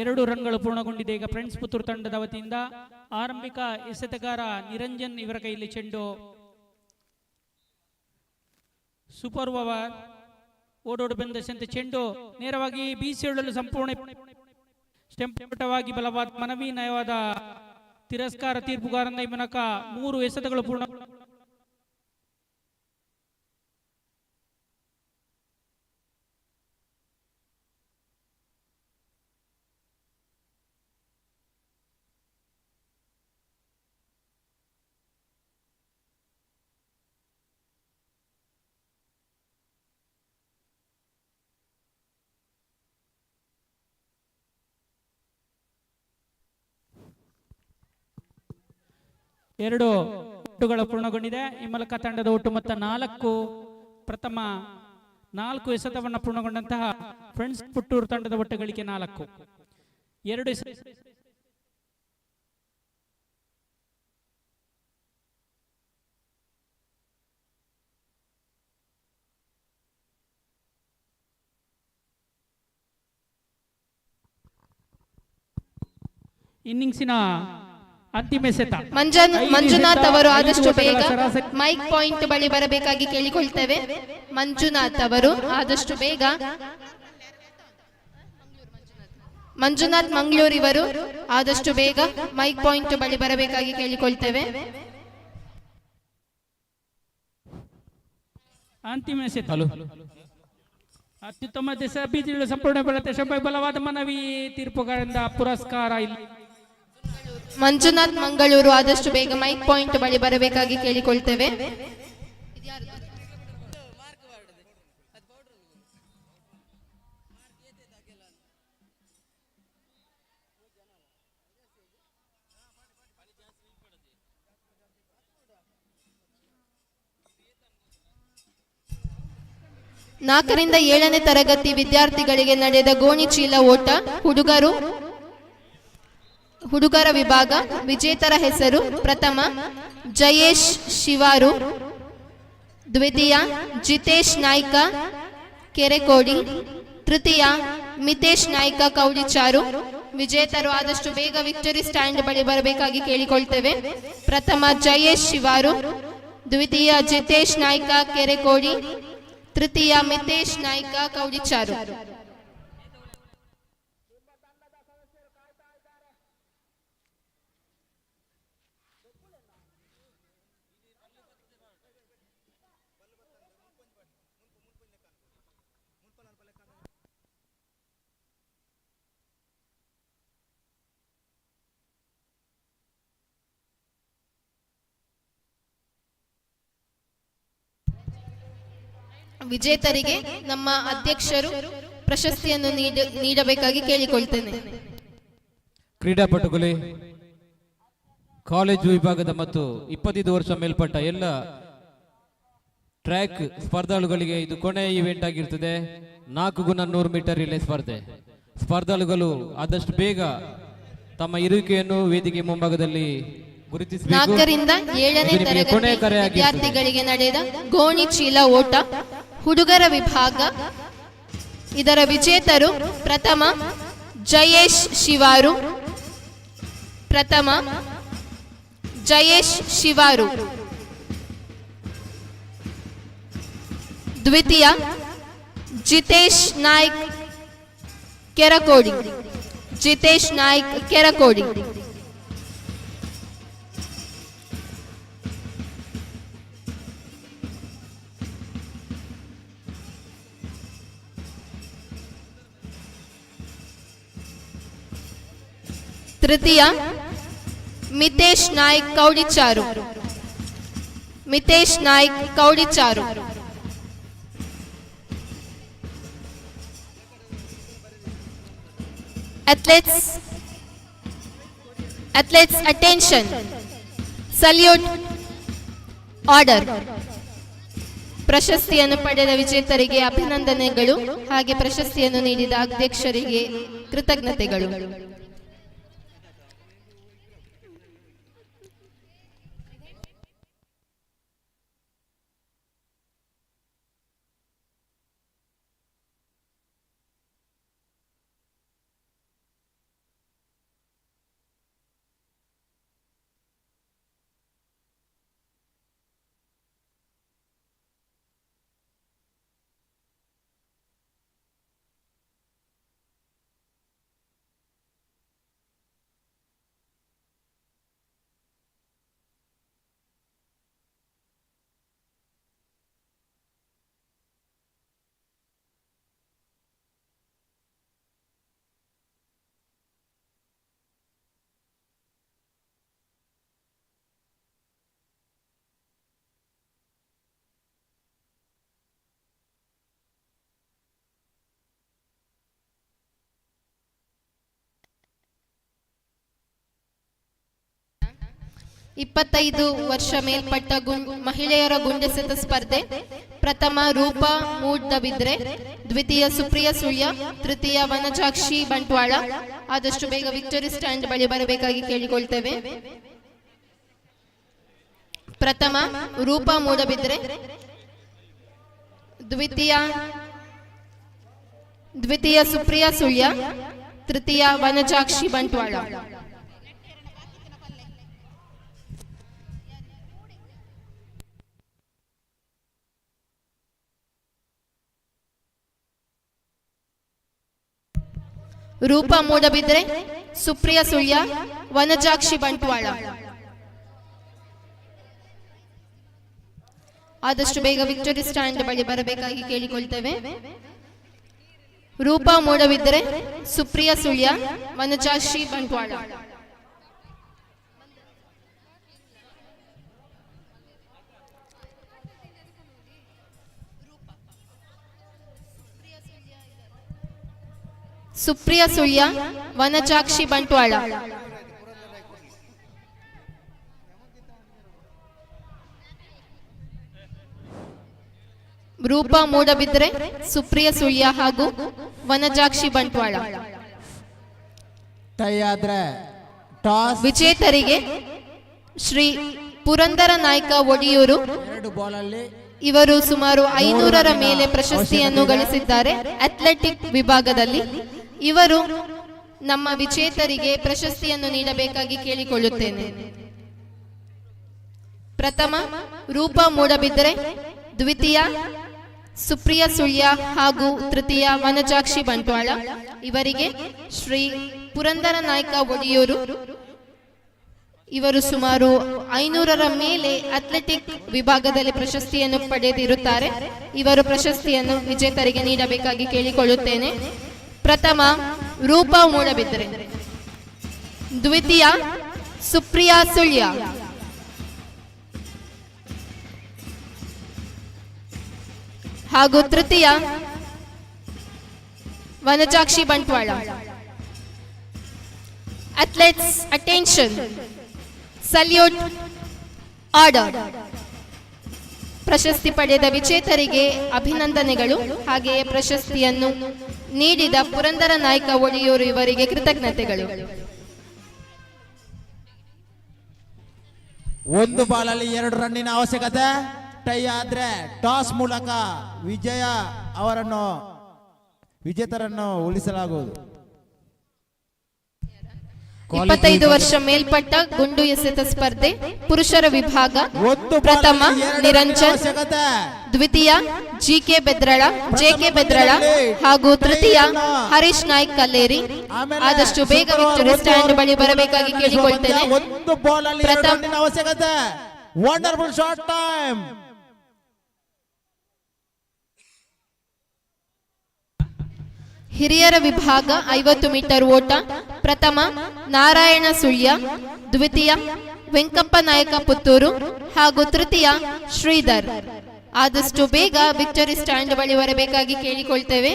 ಎರಡು ರನ್ಗಳು ಪೂರ್ಣಗೊಂಡಿದೆ. ಈಗ ಫ್ರೆಂಡ್ಸ್ ಪುತ್ತೂರು ತಂಡದ ವತಿಯಿಂದ ಆರಂಭಿಕ ಎಸೆತಗಾರ ನಿರಂಜನ್ ಇವರ ಕೈಯಲ್ಲಿ ಚೆಂಡು. ಸೂಪರ್ ಓವರ್, ಓಡೋಡು ಬಂದಂತೆ ಚೆಂಡು ನೇರವಾಗಿ ಬೀಸಿಡಲು ಸಂಪೂರ್ಣ ಸ್ಟೆಂಪಟವಾಗಿ ಬಲವಾದ ಮನವಿ ನಯವಾದ ತಿರಸ್ಕಾರ ತೀರ್ಪುಗಾರನ ಈ ಮೂಲಕ 3 ಎಸೆತಗಳು ಪೂರ್ಣ. ಎರಡು ಒಟ್ಟುಗಳು ಪೂರ್ಣಗೊಂಡಿದೆ. ಈ ಮೂಲಕ ತಂಡದ ಒಟ್ಟು ಮೊತ್ತ 4. ಪ್ರಥಮ 4 ಎಸೆತವನ್ನು ಪೂರ್ಣಗೊಂಡಂತಹ ಫ್ರೆಂಡ್ಸ್ ಪುತ್ತೂರು ತಂಡದ ಒಟ್ಟು ಗಳಿಕೆ 4. 2 ಇನ್ನಿಂಗ್ಸಿನ ಅಂತಿಮ ಎಸೆತ. ಮಂಜುನಾಥ್ ಅವರು ಆದಷ್ಟು ಬೇಗ ಮೈಕ್ ಪಾಯಿಂಟ್ ಬಳಿ ಬರಬೇಕಾಗಿ ಕೇಳಿಕೊಳ್ತೇವೆ. ಮಂಜುನಾಥ್ ಅವರು ಆದಷ್ಟು ಬೇಗ, ಮಂಜುನಾಥ್ ಮಂಗಳೂರು ಇವರು ಆದಷ್ಟು ಬೇಗ ಮೈಕ್ ಪಾಯಿಂಟ್ ಬಳಿ ಬರಬೇಕಾಗಿ ಕೇಳಿಕೊಳ್ತೇವೆ. ಅಂತಿಮ ಎಸೆತ. ಅತ್ಯುತ್ತಮ ಬೀದಿಗಳು ಸಂಪೂರ್ಣ ಬಲವಾದ ಮನವಿ ತೀರ್ಪುಗಾರರಿಂದ ಪುರಸ್ಕಾರ. ಮಂಜುನಾಥ್ ಮಂಗಳೂರು ಆದಷ್ಟು ಬೇಗ ಮೈಕ್ ಪಾಯಿಂಟ್ ಬಳಿ ಬರಬೇಕಾಗಿ ಕೇಳಿಕೊಳ್ತೇವೆ. ನಾಲ್ಕರಿಂದ 7ನೇ ತರಗತಿ ವಿದ್ಯಾರ್ಥಿಗಳಿಗೆ ನಡೆದ ಗೋಣಿಚೀಲ ಓಟ ಹುಡುಗರ ವಿಭಾಗ. ವಿಜೇತರ ಹೆಸರು: ಪ್ರಥಮ ಜಯೇಶ್ ಶಿವಾರು, ದ್ವಿತೀಯ ಜಿತೇಶ್ ನಾಯ್ಕ ಕೆರೆಕೋಡಿ, ತೃತೀಯ ಮಿತೇಶ್ ನಾಯ್ಕ ಕೌಡಿಚಾರು. ವಿಜೇತರು ಆದಷ್ಟು ಬೇಗ ವಿಕ್ಟರಿ ಸ್ಟ್ಯಾಂಡ್ ಬಳಿ ಬರಬೇಕಾಗಿ ಕೇಳಿಕೊಳ್ತೇವೆ. ಪ್ರಥಮ ಜಯೇಶ್ ಶಿವಾರು, ದ್ವಿತೀಯ ಜಿತೇಶ್ ನಾಯ್ಕ ಕೆರೆಕೋಡಿ, ತೃತೀಯ ಮಿತೇಶ್ ನಾಯ್ಕ ಕೌಡಿಚಾರು. ವಿಜೇತರಿಗೆ ನಮ್ಮ ಅಧ್ಯಕ್ಷರು ಪ್ರಶಸ್ತಿಯನ್ನು ನೀಡಬೇಕಾಗಿ ಕೇಳಿಕೊಳ್ತೇನೆ. ಕ್ರೀಡಾಪಟುಗಳೇ, ಕಾಲೇಜು ವಿಭಾಗದ ಮತ್ತು 25 ವರ್ಷ ಮೇಲ್ಪಟ್ಟ ಎಲ್ಲ ಟ್ರ್ಯಾಕ್ ಸ್ಪರ್ಧಾಳುಗಳಿಗೆ ಇದು ಕೊನೆಯ ಇವೆಂಟ್ ಆಗಿರ್ತದೆ. 4x100 ಮೀಟರ್ ರಿಲೇ ಸ್ಪರ್ಧೆ. ಸ್ಪರ್ಧಾಳುಗಳು ಆದಷ್ಟು ಬೇಗ ತಮ್ಮ ಇರುವಿಕೆಯನ್ನು ವೇದಿಕೆ ಮುಂಭಾಗದಲ್ಲಿ ಗುರುತಿಸಬೇಕು. 4ರಿಂದ 7ನೇ ತರಗತಿ ವಿದ್ಯಾರ್ಥಿಗಳಿಗೆ ನಡೆದ ಗೋಣಿ ಚೀಲ ಓಟ ಹುಡುಗರ ವಿಭಾಗ. ಇದರ ವಿಜೇತರು ಪ್ರಥಮ ಜಯೇಶ್ ಶಿವಾರು, ದ್ವಿತೀಯ ಜಿತೇಶ್ ನಾಯ್ಕ್ ಕೆರಕೋಡಿ, ತೃತೀಯ Mitesh Naik Kaudicharu, athletes attention, salute order. ಪ್ರಶಸ್ತಿಯನ್ನು ಪಡೆದ ವಿಜೇತರಿಗೆ ಅಭಿನಂದನೆಗಳು, ಹಾಗೆ ಪ್ರಶಸ್ತಿಯನ್ನು ನೀಡಿದ ಅಧ್ಯಕ್ಷರಿಗೆ ಕೃತಜ್ಞತೆಗಳು. ಇಪ್ಪತ್ತೈದು ವರ್ಷ ಮೇಲ್ಪಟ್ಟ ಮಹಿಳೆಯರ ಗುಂಡೆಸೆತ ಸ್ಪರ್ಧೆ. ಪ್ರಥಮ ರೂಪಾ ಮೂಡಬಿದ್ರೆ, ದ್ವಿತೀಯ ಸುಪ್ರಿಯಾ ಸುಳ್ಯ, ತೃತೀಯ ವನಜಾಕ್ಷಿ ಬಂಟ್ವಾಳ. ಆದಷ್ಟು ಬೇಗ ವಿಕ್ಟರಿ ಸ್ಟ್ಯಾಂಡ್ ಬಳಿ ಬರಬೇಕಾಗಿ ಕೇಳಿಕೊಳ್ತೇವೆ. ಪ್ರಥಮ ರೂಪಾ ಮೂಡಬಿದ್ರೆ, ದ್ವಿತೀಯ ಸುಪ್ರಿಯಾ ಸುಳ್ಯ, ತೃತೀಯ ವನಜಾಕ್ಷಿ ಬಂಟ್ವಾಳ. ರೂಪಾ ಮೂಡಬಿದ್ರೆ, ಸುಪ್ರಿಯಾ ಸುಳ್ಯ, ವನಜಾಕ್ಷಿ ಬಂಟ್ವಾಳ. ಆದಷ್ಟು ಬೇಗ ವಿಕ್ಟರಿ ಸ್ಟ್ಯಾಂಡ್ ಬಳಿ ಬರಬೇಕಾಗಿ ಕೇಳಿಕೊಳ್ತೇವೆ. ರೂಪಾ ಮೂಡಬಿದ್ರೆ, ಸುಪ್ರಿಯಾ ಸುಳ್ಯ, ವನಜಾಕ್ಷಿ ಬಂಟ್ವಾಳ. ಸುಪ್ರಿಯಾ ಸುಳ್ಯ, ವನಜಾಕ್ಷಿ ಬಂಟ್ವಾಳ. ರೂಪಾ ಮೂಡಬಿದ್ರೆ, ಸುಪ್ರಿಯಾ ಸುಳ್ಯ ಹಾಗೂ ವನಜಾಕ್ಷಿ ಬಂಟ್ವಾಳ. ವಿಜೇತರಿಗೆ ಶ್ರೀ ಪುರಂದರ ನಾಯ್ಕ ಒಡಿಯೂರು, ಇವರು ಸುಮಾರು 500ರ ಮೇಲೆ ಪ್ರಶಸ್ತಿಯನ್ನು ಗಳಿಸಿದ್ದಾರೆ ಅಥ್ಲೆಟಿಕ್ ವಿಭಾಗದಲ್ಲಿ. ಇವರು ನಮ್ಮ ವಿಜೇತರಿಗೆ ಪ್ರಶಸ್ತಿಯನ್ನು ನೀಡಬೇಕಾಗಿ ಕೇಳಿಕೊಳ್ಳುತ್ತೇನೆ. ಪ್ರಥಮ ರೂಪಾ ಮೂಡಬಿದ್ರೆ, ದ್ವಿತೀಯ ಸುಪ್ರಿಯಾ ಸುಳ್ಯ ಹಾಗೂ ತೃತೀಯ ವನಜಾಕ್ಷಿ ಬಂಟ್ವಾಳ. ಇವರಿಗೆ ಶ್ರೀ ಪುರಂದರ ನಾಯ್ಕ ಒಡಿಯೂರು, ಇವರು ಸುಮಾರು 500ರ ಮೇಲೆ ಅಥ್ಲೆಟಿಕ್ ವಿಭಾಗದಲ್ಲಿ ಪ್ರಶಸ್ತಿಯನ್ನು ಪಡೆದಿರುತ್ತಾರೆ. ಇವರು ಪ್ರಶಸ್ತಿಯನ್ನು ವಿಜೇತರಿಗೆ ನೀಡಬೇಕಾಗಿ ಕೇಳಿಕೊಳ್ಳುತ್ತೇನೆ. ಪ್ರಥಮ ರೂಪಾ ಮೂಡಬಿದ್ರೆ, ದ್ವಿತೀಯ ಸುಪ್ರಿಯಾ ಸುಳ್ಯ, ಹಾಗೂ ತೃತೀಯ Vanajakshi Bantwal. Athletes attention, salute, order. ಪ್ರಶಸ್ತಿ ಪಡೆದ ವಿಜೇತರಿಗೆ ಅಭಿನಂದನೆಗಳು. ಹಾಗೆಯೇ ಪ್ರಶಸ್ತಿಯನ್ನು ನೀಡಿದ ಪುರಂದರ ನಾಯ್ಕ ಒಳಿಯೂರು ಇವರಿಗೆ ಕೃತಜ್ಞತೆಗಳು. ಒಂದು ಬಾಲಲ್ಲಿ 2 ರನ್ನಿನ ಅವಶ್ಯಕತೆ. ಟೈ ಆದ್ರೆ ಟಾಸ್ ಮೂಲಕ ವಿಜೇತರನ್ನು ಉಳಿಸಲಾಗುವುದು. 25 ವರ್ಷ ಮೇಲ್ಪಟ್ಟ ಗುಂಡು ಎಸೆತ ಸ್ಪರ್ಧೆ ಪುರುಷರ ವಿಭಾಗ. ಪ್ರಥಮ ನಿರಂಜನ್, ದ್ವಿತೀಯ ಜೆಕೆ ಬೆದ್ರಳ ಹಾಗೂ ತೃತೀಯ ಹರೀಶ್ ನಾಯ್ಕ್ ಕಲ್ಲೇರಿ. ಆದಷ್ಟು ಬೇಗ ವಿಕ್ಟರಿ ಸ್ಟ್ಯಾಂಡ್ ಬಳಿ ಬರಬೇಕಾಗಿ ಕೇಳಿಕೊಳ್ತೇನೆ. ಒಂದು ಬಾಲ್ ಅಲ್ಲಿ 2 ರನ್ನಿನ ಅವಶ್ಯಕತೆ. Wonderful short time. ಹಿರಿಯರ ವಿಭಾಗ 50 ಮೀಟರ್ ಓಟ. ಪ್ರಥಮ ನಾರಾಯಣ ಸುಳ್ಯ, ದ್ವಿತೀಯ ವೆಂಕಪ್ಪ ನಾಯಕ ಪುತ್ತೂರು ಹಾಗೂ ತೃತೀಯ ಶ್ರೀಧರ್. ಆದಷ್ಟು ಬೇಗ ವಿಕ್ಟರಿ ಸ್ಟ್ಯಾಂಡ್ ಬಳಿ ಬರಬೇಕಾಗಿ ಕೇಳಿಕೊಳ್ತೇವೆ.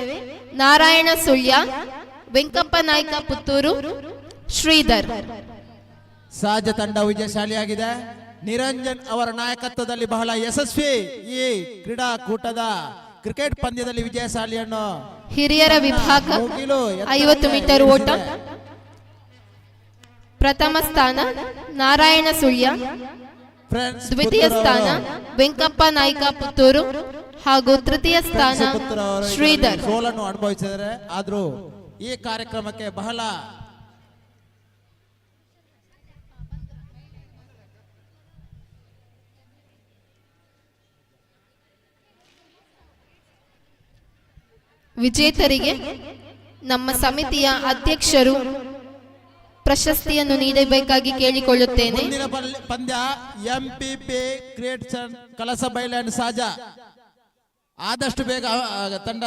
ನಾರಾಯಣ ಸುಳ್ಯ, ವೆಂಕಪ್ಪ ನಾಯಕ ಪುತ್ತೂರು, ಶ್ರೀಧರ್. ಸಹಜ ತಂಡ ವಿಜಯಶಾಲಿಯಾಗಿದೆ. ನಿರಂಜನ್ ಅವರ ನಾಯಕತ್ವದಲ್ಲಿ ಬಹಳ ಯಶಸ್ವಿ ಈ ಕ್ರೀಡಾಕೂಟದ ಕ್ರಿಕೆಟ್ ಪಂದ್ಯದಲ್ಲಿ ವಿಜಯಶಾಲಿಯನ್ನು. ಹಿರಿಯರ ವಿಭಾಗ 50 ಮೀಟರ್ ಓಟ. ಪ್ರಥಮ ಸ್ಥಾನ ನಾರಾಯಣ ಸುಳ್ಯ, ದ್ವಿತೀಯ ಸ್ಥಾನ ವೆಂಕಪ್ಪ ನಾಯ್ಕ ಪುತ್ತೂರು ಹಾಗೂ ತೃತೀಯ ಸ್ಥಾನ ಶ್ರೀಧರ್. ಸೋಲನ್ನು ಅನುಭವಿಸಿದರೆ ಆದ್ರೂ ಈ ಕಾರ್ಯಕ್ರಮಕ್ಕೆ ಬಹಳ ವಿಜೇತರಿಗೆ ನಮ್ಮ ಸಮಿತಿಯ ಅಧ್ಯಕ್ಷರು ಪ್ರಶಸ್ತಿಯನ್ನು ನೀಡಬೇಕಾಗಿ ಕೇಳಿಕೊಳ್ಳುತ್ತೇನೆ. ಮುಂದಿನ ಪಂದ್ಯ ಎಂಪಿಪಿ ಕ್ರಿಯೇಷನ್ ಕಲಸ ಬೈಲ್ಯಾಂಡ್ ಸಾಜಾ. ಆದಷ್ಟು ಬೇಗ ತಂಡ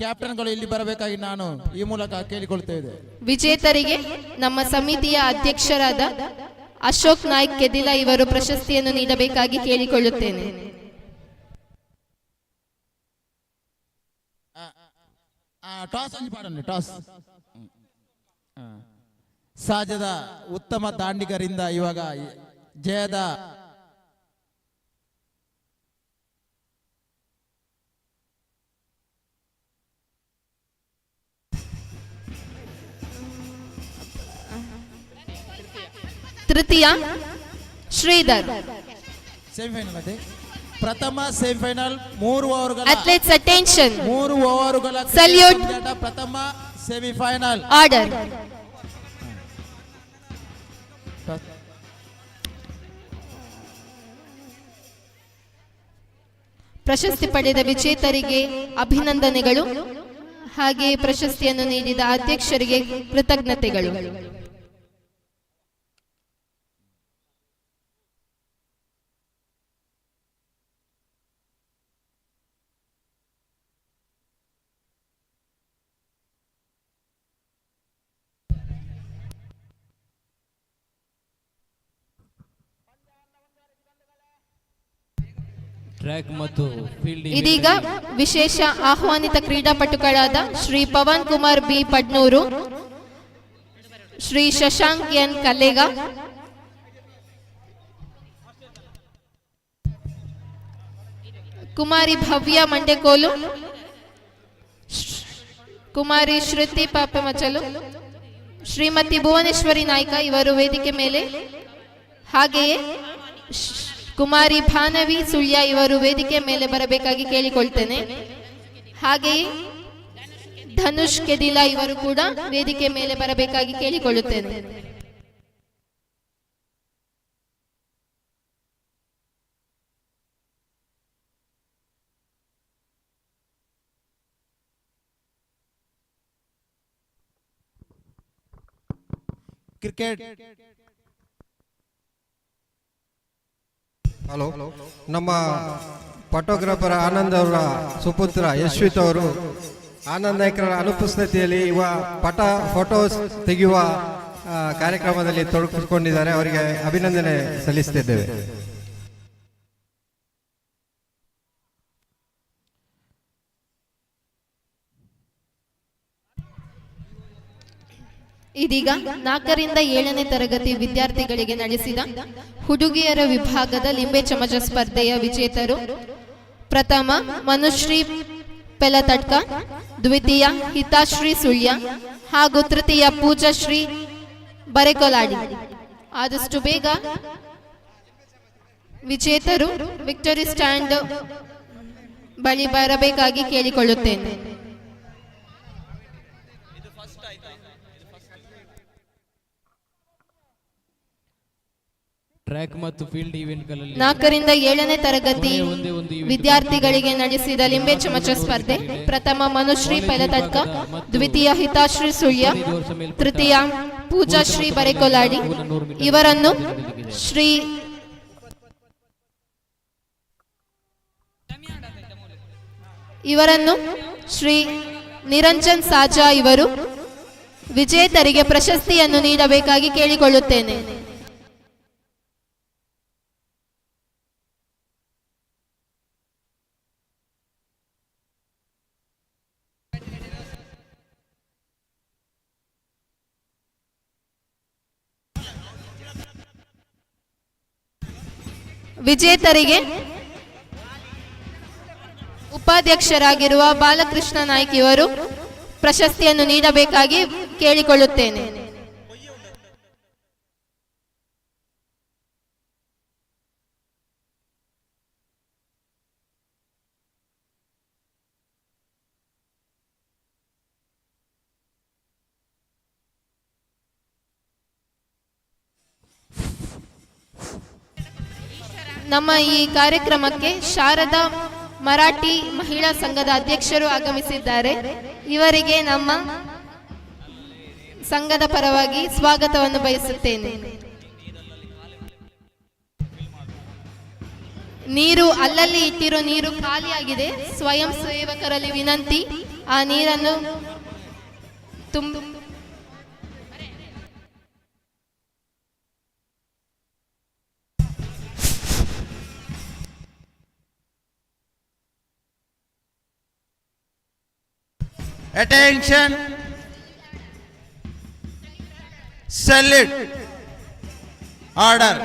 ಕ್ಯಾಪ್ಟನ್ಗಳು ಇಲ್ಲಿ ಬರಬೇಕಾಗಿ ನಾನು ಈ ಮೂಲಕ ಕೇಳಿಕೊಳ್ಳುತ್ತೇವೆ. ವಿಜೇತರಿಗೆ ನಮ್ಮ ಸಮಿತಿಯ ಅಧ್ಯಕ್ಷರಾದ ಅಶೋಕ್ ನಾಯ್ಕ್ ಕೆದಿಲ ಇವರು ಪ್ರಶಸ್ತಿಯನ್ನು ನೀಡಬೇಕಾಗಿ ಕೇಳಿಕೊಳ್ಳುತ್ತೇನೆ. ಟಾಸ್ ಸಾಜದ ಉತ್ತಮ ದಾಂಡಿಗರಿಂದ ಇವಾಗ ಜಯದ ತೃತೀಯ ಶ್ರೀಧರ್. ಸೆಮಿಫೈನಲ್ ಅದೇ ಪ್ರಥಮ ಸೆಮಿಫೈನಲ್ 3 ಓವರ್ಗಳ ಅಥ್ಲೆಟ್ಸ್ ಅಟೆನ್ಷನ್, 3 ಓವರ್ಗಳ ಸಲ್ಯೂಟ್, ಪ್ರಥಮ ಸೆಮಿಫೈನಲ್ ಆರ್ಡರ್. ಪ್ರಶಸ್ತಿ ಪಡೆದ ವಿಜೇತರಿಗೆ ಅಭಿನಂದನೆಗಳು. ಹಾಗೆ ಪ್ರಶಸ್ತಿಯನ್ನು ನೀಡಿದ ಅಧ್ಯಕ್ಷರಿಗೆ ಕೃತಜ್ಞತೆಗಳು. ಟ್ರ್ಯಾಕ್ ಮತ್ತು ಫೀಲ್ಡಿಂಗ್. ಇದೀಗ ವಿಶೇಷ ಆಹ್ವಾನಿತ ಕ್ರೀಡಾಪಟುಗಳಾದ ಶ್ರೀ ಪವನ್ ಕುಮಾರ್ ಬಿ ಪಡ್ನೂರು, ಶ್ರೀ ಶಶಾಂಕ್ ಎನ್ ಕಲ್ಲೇಗ, ಕುಮಾರಿ ಭವ್ಯ ಮಂಡೆಕೋಲು, ಕುಮಾರಿ ಶ್ರುತಿ ಪಾಪಮಚಲು, ಶ್ರೀಮತಿ ಭುವನೇಶ್ವರಿ ನಾಯ್ಕ ಇವರು ವೇದಿಕೆ ಮೇಲೆ, ಹಾಗೆಯೇ ಕುಮಾರಿ ಭಾನವಿ ಸುಳ್ಯ ಇವರು ವೇದಿಕೆ ಮೇಲೆ ಬರಬೇಕಾಗಿ ಕೇಳಿಕೊಳ್ತೇನೆ. ಹಾಗೆಯೇ ಧನುಷ್ ಕೆದಿಲ ಇವರು ಕೂಡ ವೇದಿಕೆ ಮೇಲೆ ಬರಬೇಕಾಗಿ ಕೇಳಿಕೊಳ್ಳುತ್ತೇನೆ. ಕ್ರಿಕೆಟ್. ಹಲೋ, ನಮ್ಮ ಫೋಟೋಗ್ರಾಫರ್ ಆನಂದ್ ಅವರ ಸುಪುತ್ರ ಯಶ್ವಿತ್ ಅವರು ಆನಂದ್ ನಾಯ್ಕರ ಅನುಪಸ್ಥಿತಿಯಲ್ಲಿ ಫೋಟೋಸ್ ತೆಗೆಯುವ ಕಾರ್ಯಕ್ರಮದಲ್ಲಿ ತೊಡಗಿಸಿಕೊಂಡಿದ್ದಾರೆ. ಅವರಿಗೆ ಅಭಿನಂದನೆ ಸಲ್ಲಿಸುತ್ತಿದ್ದೇವೆ. ಇದೀಗ 4ರಿಂದ 7ನೇ ತರಗತಿ ವಿದ್ಯಾರ್ಥಿಗಳಿಗೆ ನಡೆಸಿದ ಹುಡುಗಿಯರ ವಿಭಾಗದ ಲಿಂಬೆ ಚಮಚ ಸ್ಪರ್ಧೆಯ ವಿಜೇತರು: ಪ್ರಥಮ ಮನುಶ್ರೀ ಪೆಲತಡ್ಕ, ದ್ವಿತೀಯ ಹಿತಾಶ್ರೀ ಸುಳ್ಯ ಹಾಗೂ ತೃತೀಯ ಪೂಜಾಶ್ರೀ ಬರೆಕೊಲಾಡಿ. ಆದಷ್ಟು ಬೇಗ ವಿಜೇತರು ವಿಕ್ಟರಿ ಸ್ಟ್ಯಾಂಡ್ ಬಳಿ ಬರಬೇಕಾಗಿ ಕೇಳಿಕೊಳ್ಳುತ್ತೇನೆ. ಟ್ರ್ಯಾಕ್ ಮತ್ತು ಫೀಲ್ಡ್ ಇವೆಂಟ್ಗಳಲ್ಲಿ 4ರಿಂದ 7ನೇ ತರಗತಿ ವಿದ್ಯಾರ್ಥಿಗಳಿಗೆ ನಡೆಸಿದ ಲಿಂಬೆ ಚಮಚ ಸ್ಪರ್ಧೆ: ಪ್ರಥಮ ಮನುಶ್ರೀ ಪೆಲತಡ್ಕ, ದ್ವಿತೀಯ ಹಿತಾಶ್ರೀ ಸುಳ್ಯ, ತೃತೀಯ ಪೂಜಾಶ್ರೀ ಬರೆಕೊಲಾಡಿ. ಇವರನ್ನು ಶ್ರೀ ನಿರಂಜನ್ ಸಾಜಾ ಇವರು ವಿಜೇತರಿಗೆ ಪ್ರಶಸ್ತಿಯನ್ನು ನೀಡಬೇಕಾಗಿ ಕೇಳಿಕೊಳ್ಳುತ್ತೇನೆ. ವಿಜೇತರಿಗೆ ಉಪಾಧ್ಯಕ್ಷರಾಗಿರುವ ಬಾಲಕೃಷ್ಣ ನಾಯ್ಕ್ ಇವರು ಪ್ರಶಸ್ತಿಯನ್ನು ನೀಡಬೇಕಾಗಿ ಕೇಳಿಕೊಳ್ಳುತ್ತೇನೆ. ನಮ್ಮ ಈ ಕಾರ್ಯಕ್ರಮಕ್ಕೆ ಶಾರದಾ ಮರಾಠಿ ಮಹಿಳಾ ಸಂಘದ ಅಧ್ಯಕ್ಷರು ಆಗಮಿಸಿದ್ದಾರೆ. ಇವರಿಗೆ ನಮ್ಮ ಸಂಘದ ಪರವಾಗಿ ಸ್ವಾಗತವನ್ನು ಬಯಸುತ್ತೇನೆ. ನೀರು ಅಲ್ಲಲ್ಲಿ ಇಟ್ಟಿರೋ ನೀರು ಖಾಲಿಯಾಗಿದೆ. ಸ್ವಯಂ ಸೇವಕರಲ್ಲಿ ವಿನಂತಿ, ಆ ನೀರನ್ನು Attention, salute, order.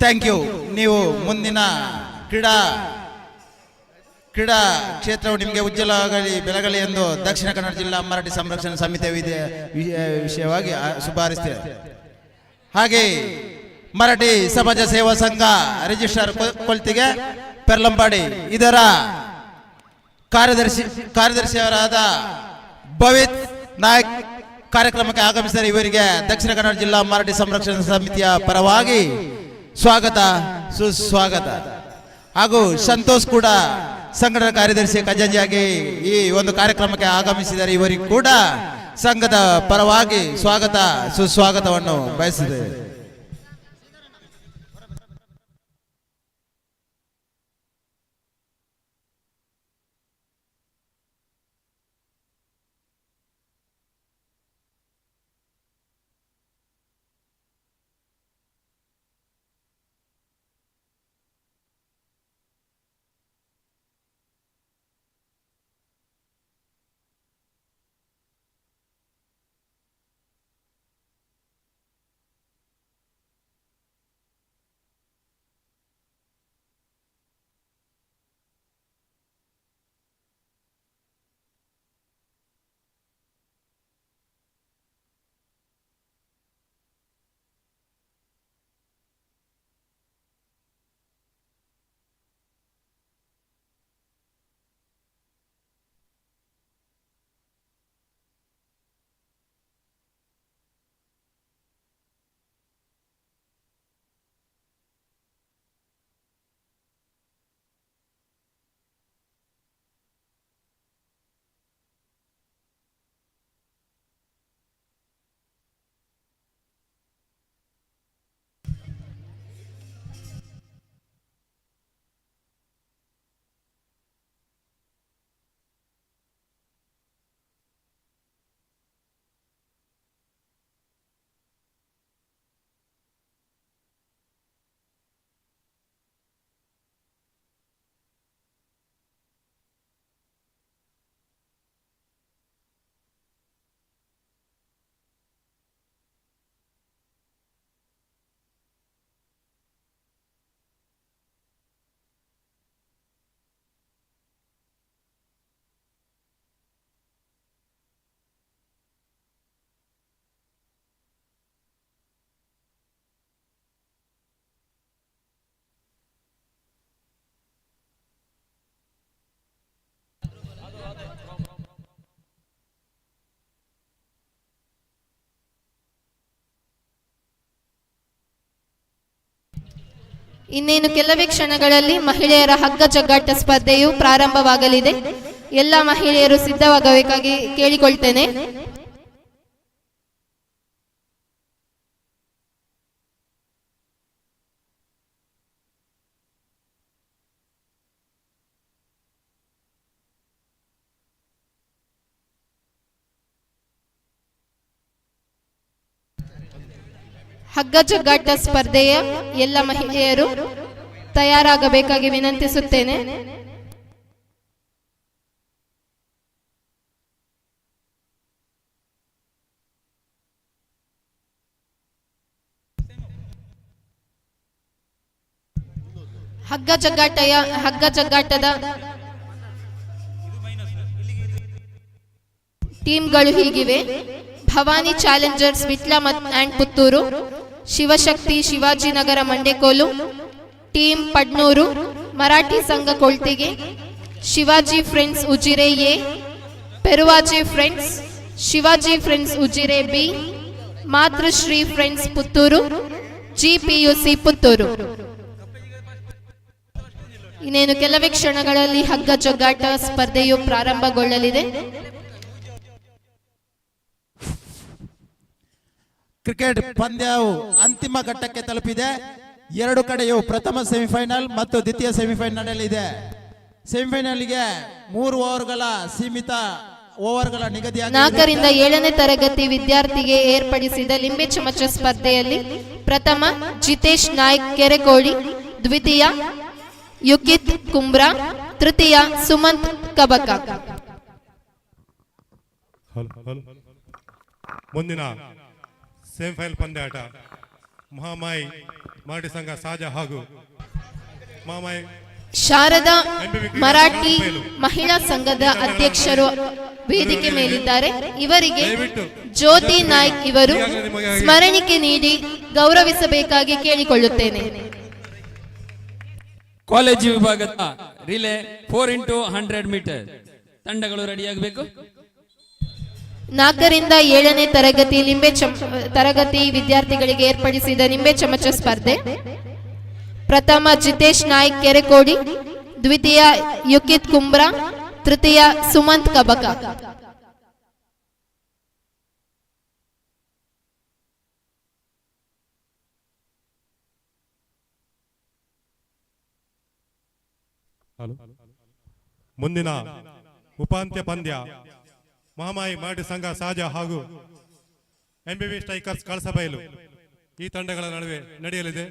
Thank you. ನೀವು ಮುಂದಿನ ಕ್ರೀಡಾ ಕ್ಷೇತ್ರವು ನಿಮಗೆ ಉಜ್ವಲವಾಗಿ ಬೆಳಗಲಿ ಎಂದು ದಕ್ಷಿಣ ಕನ್ನಡ ಜಿಲ್ಲಾ ಮರಾಠಿ ಸಂರಕ್ಷಣಾ ಸಮಿತಿಯ ವಿಷಯವಾಗಿ ಶುಭ ಹಾರೈಸ್ತೇವೆ. ಹಾಗೆ ಮರಾಠಿ ಸಮಾಜ ಸೇವಾ ಸಂಘ ರಿಜಿಸ್ಟ್ರಾರ್ ಕೊಲ್ತಿಗೆ ಪೆರ್ಲಂಪಾಡಿ ಇದರ ಕಾರ್ಯದರ್ಶಿಯವರಾದ ಭವಿತ್ ನಾಯಕ್ ಕಾರ್ಯಕ್ರಮಕ್ಕೆ ಆಗಮಿಸಿದರೆ ಇವರಿಗೆ ದಕ್ಷಿಣ ಕನ್ನಡ ಜಿಲ್ಲಾ ಮರಾಠಿ ಸಂರಕ್ಷಣಾ ಸಮಿತಿಯ ಪರವಾಗಿ ಸ್ವಾಗತ ಸುಸ್ವಾಗತ. ಹಾಗೂ ಸಂತೋಷ್ ಕೂಡ ಸಂಘಟನಾ ಕಾರ್ಯದರ್ಶಿ ಖಜಾಂಚಿಯಾಗಿ ಈ ಒಂದು ಕಾರ್ಯಕ್ರಮಕ್ಕೆ ಆಗಮಿಸಿದರೆ ಇವರಿಗೂ ಕೂಡ ಸಂಘದ ಪರವಾಗಿ ಸ್ವಾಗತ ಸುಸ್ವಾಗತವನ್ನು ಬಯಸಿದ್ದೇವೆ. ಇನ್ನೇನು ಕೆಲವೇ ಕ್ಷಣಗಳಲ್ಲಿ ಮಹಿಳೆಯರ ಹಗ್ಗ ಜಗ್ಗಾಟ ಸ್ಪರ್ಧೆಯು ಪ್ರಾರಂಭವಾಗಲಿದೆ. ಎಲ್ಲ ಮಹಿಳೆಯರು ಸಿದ್ಧವಾಗಬೇಕಾಗಿ ಕೇಳಿಕೊಳ್ತೇನೆ. ಹಗ್ಗ ಜಗ್ಗಾಟ ಸ್ಪರ್ಧೆಯ ಎಲ್ಲ ಮಹಿಳೆಯರು ತಯಾರಾಗಬೇಕಾಗಿ ವಿನಂತಿಸುತ್ತೇನೆ. ಹಗ್ಗ ಜಗ್ಗಾಟದ ಟೀಮ್ಗಳು ಹೀಗಿವೆ: Bhavani challengers Vitla and Puttur, Shivashakti Shivajinagar Mandekolu, team Padnur, Marathi Sangha Koltige, Shivaji friends Ujire A, Peruvaje friends, Shivaji friends Ujire B, Matrushree friends Puttur, GPUC Puttur. ಇನ್ನೇನು ಕೆಲವೇ ಕ್ಷಣಗಳಲ್ಲಿ ಹಗ್ಗ ಜಗ್ಗಾಟ ಸ್ಪರ್ಧೆಯು ಪ್ರಾರಂಭಗೊಳ್ಳಲಿದೆ. ಕ್ರಿಕೆಟ್ ಪಂದ್ಯವು ಅಂತಿಮ ಘಟ್ಟಕ್ಕೆ ತಲುಪಿದೆ. ಎರಡು ಕಡೆಯೂ ಪ್ರಥಮ ಸೆಮಿಫೈನಲ್ ಮತ್ತು ದ್ವಿತೀಯ ಸೆಮಿಫೈನಲ್ ನಡೆಯಲಿದೆ. ಸೆಮಿಫೈನಲ್ಗೆ 3 ಓವರ್ಗಳ ಸೀಮಿತ ಓವರ್ಗಳ ನಿಗದಿಯಾಗಿದೆ. 4ರಿಂದ 7ನೇ ತರಗತಿ ವಿದ್ಯಾರ್ಥಿಗೆ ಏರ್ಪಡಿಸಿದ ಲಿಂಬೆ ಚಮಚ ಸ್ಪರ್ಧೆಯಲ್ಲಿ ಪ್ರಥಮ ಜಿತೇಶ್ ನಾಯ್ಕ್ ಕೆರೆಕೋಡಿ, ದ್ವಿತೀಯ ಯುಕಿತ್ ಕುಂಬ್ರಾ, ತೃತೀಯ ಸುಮಂತ್ ಕಬಕ. ಮುಂದಿನ ಸೆಮಿಫೈನಲ್ ಪಂದ್ಯಾಟ ಮಹಾಮಾಯಿ ಮರಾಠಿ ಸಂಘ ಸಾಜಾ ಹಾಗೂ ಮಹಾಮಾಯಿ ಶಾರದಾ ಮರಾಠಿ ಮಹಿಳಾ ಸಂಘದ ಅಧ್ಯಕ್ಷರು ವೇದಿಕೆ ಮೇಲಿದ್ದಾರೆ. ಇವರಿಗೆ ಜ್ಯೋತಿ ನಾಯ್ಕ್ ಇವರು ಸ್ಮರಣಿಕೆ ನೀಡಿ ಗೌರವಿಸಬೇಕಾಗಿ ಕೇಳಿಕೊಳ್ಳುತ್ತೇನೆ. ಕಾಲೇಜು ವಿಭಾಗದ ರಿಲೇ 4x100 ಮೀಟರ್ ತಂಡಗಳು ರೆಡಿಯಾಗಬೇಕು. 4ರಿಂದ 7ನೇ ತರಗತಿ ವಿದ್ಯಾರ್ಥಿಗಳಿಗೆ ಏರ್ಪಡಿಸಿದ ನಿಂಬೆ ಚಮಚ ಸ್ಪರ್ಧೆ. ಪ್ರಥಮ ಜಿತೇಶ್ ನಾಯ್ಕ್ ಕೆರೆಕೋಡಿ, ದ್ವಿತೀಯ ಯುಕಿತ್ ಕುಂಬ್ರಾ, ತೃತೀಯ ಸುಮಂತ್ ಕಬಕ. ಮುಂದಿನ ಉಪಾಂತ್ಯ ಪಂದ್ಯ ಮಹಾಮಾಯಿ ಮರಾಠಿ ಸಂಘ ಸಾಜಾ ಹಾಗೂ ಎಂಬಿಬಿ ಸ್ಟ್ರೈಕರ್ಸ್ ಕಳಸಬೈಲು ಈ ತಂಡಗಳ ನಡುವೆ ನಡೆಯಲಿದೆ.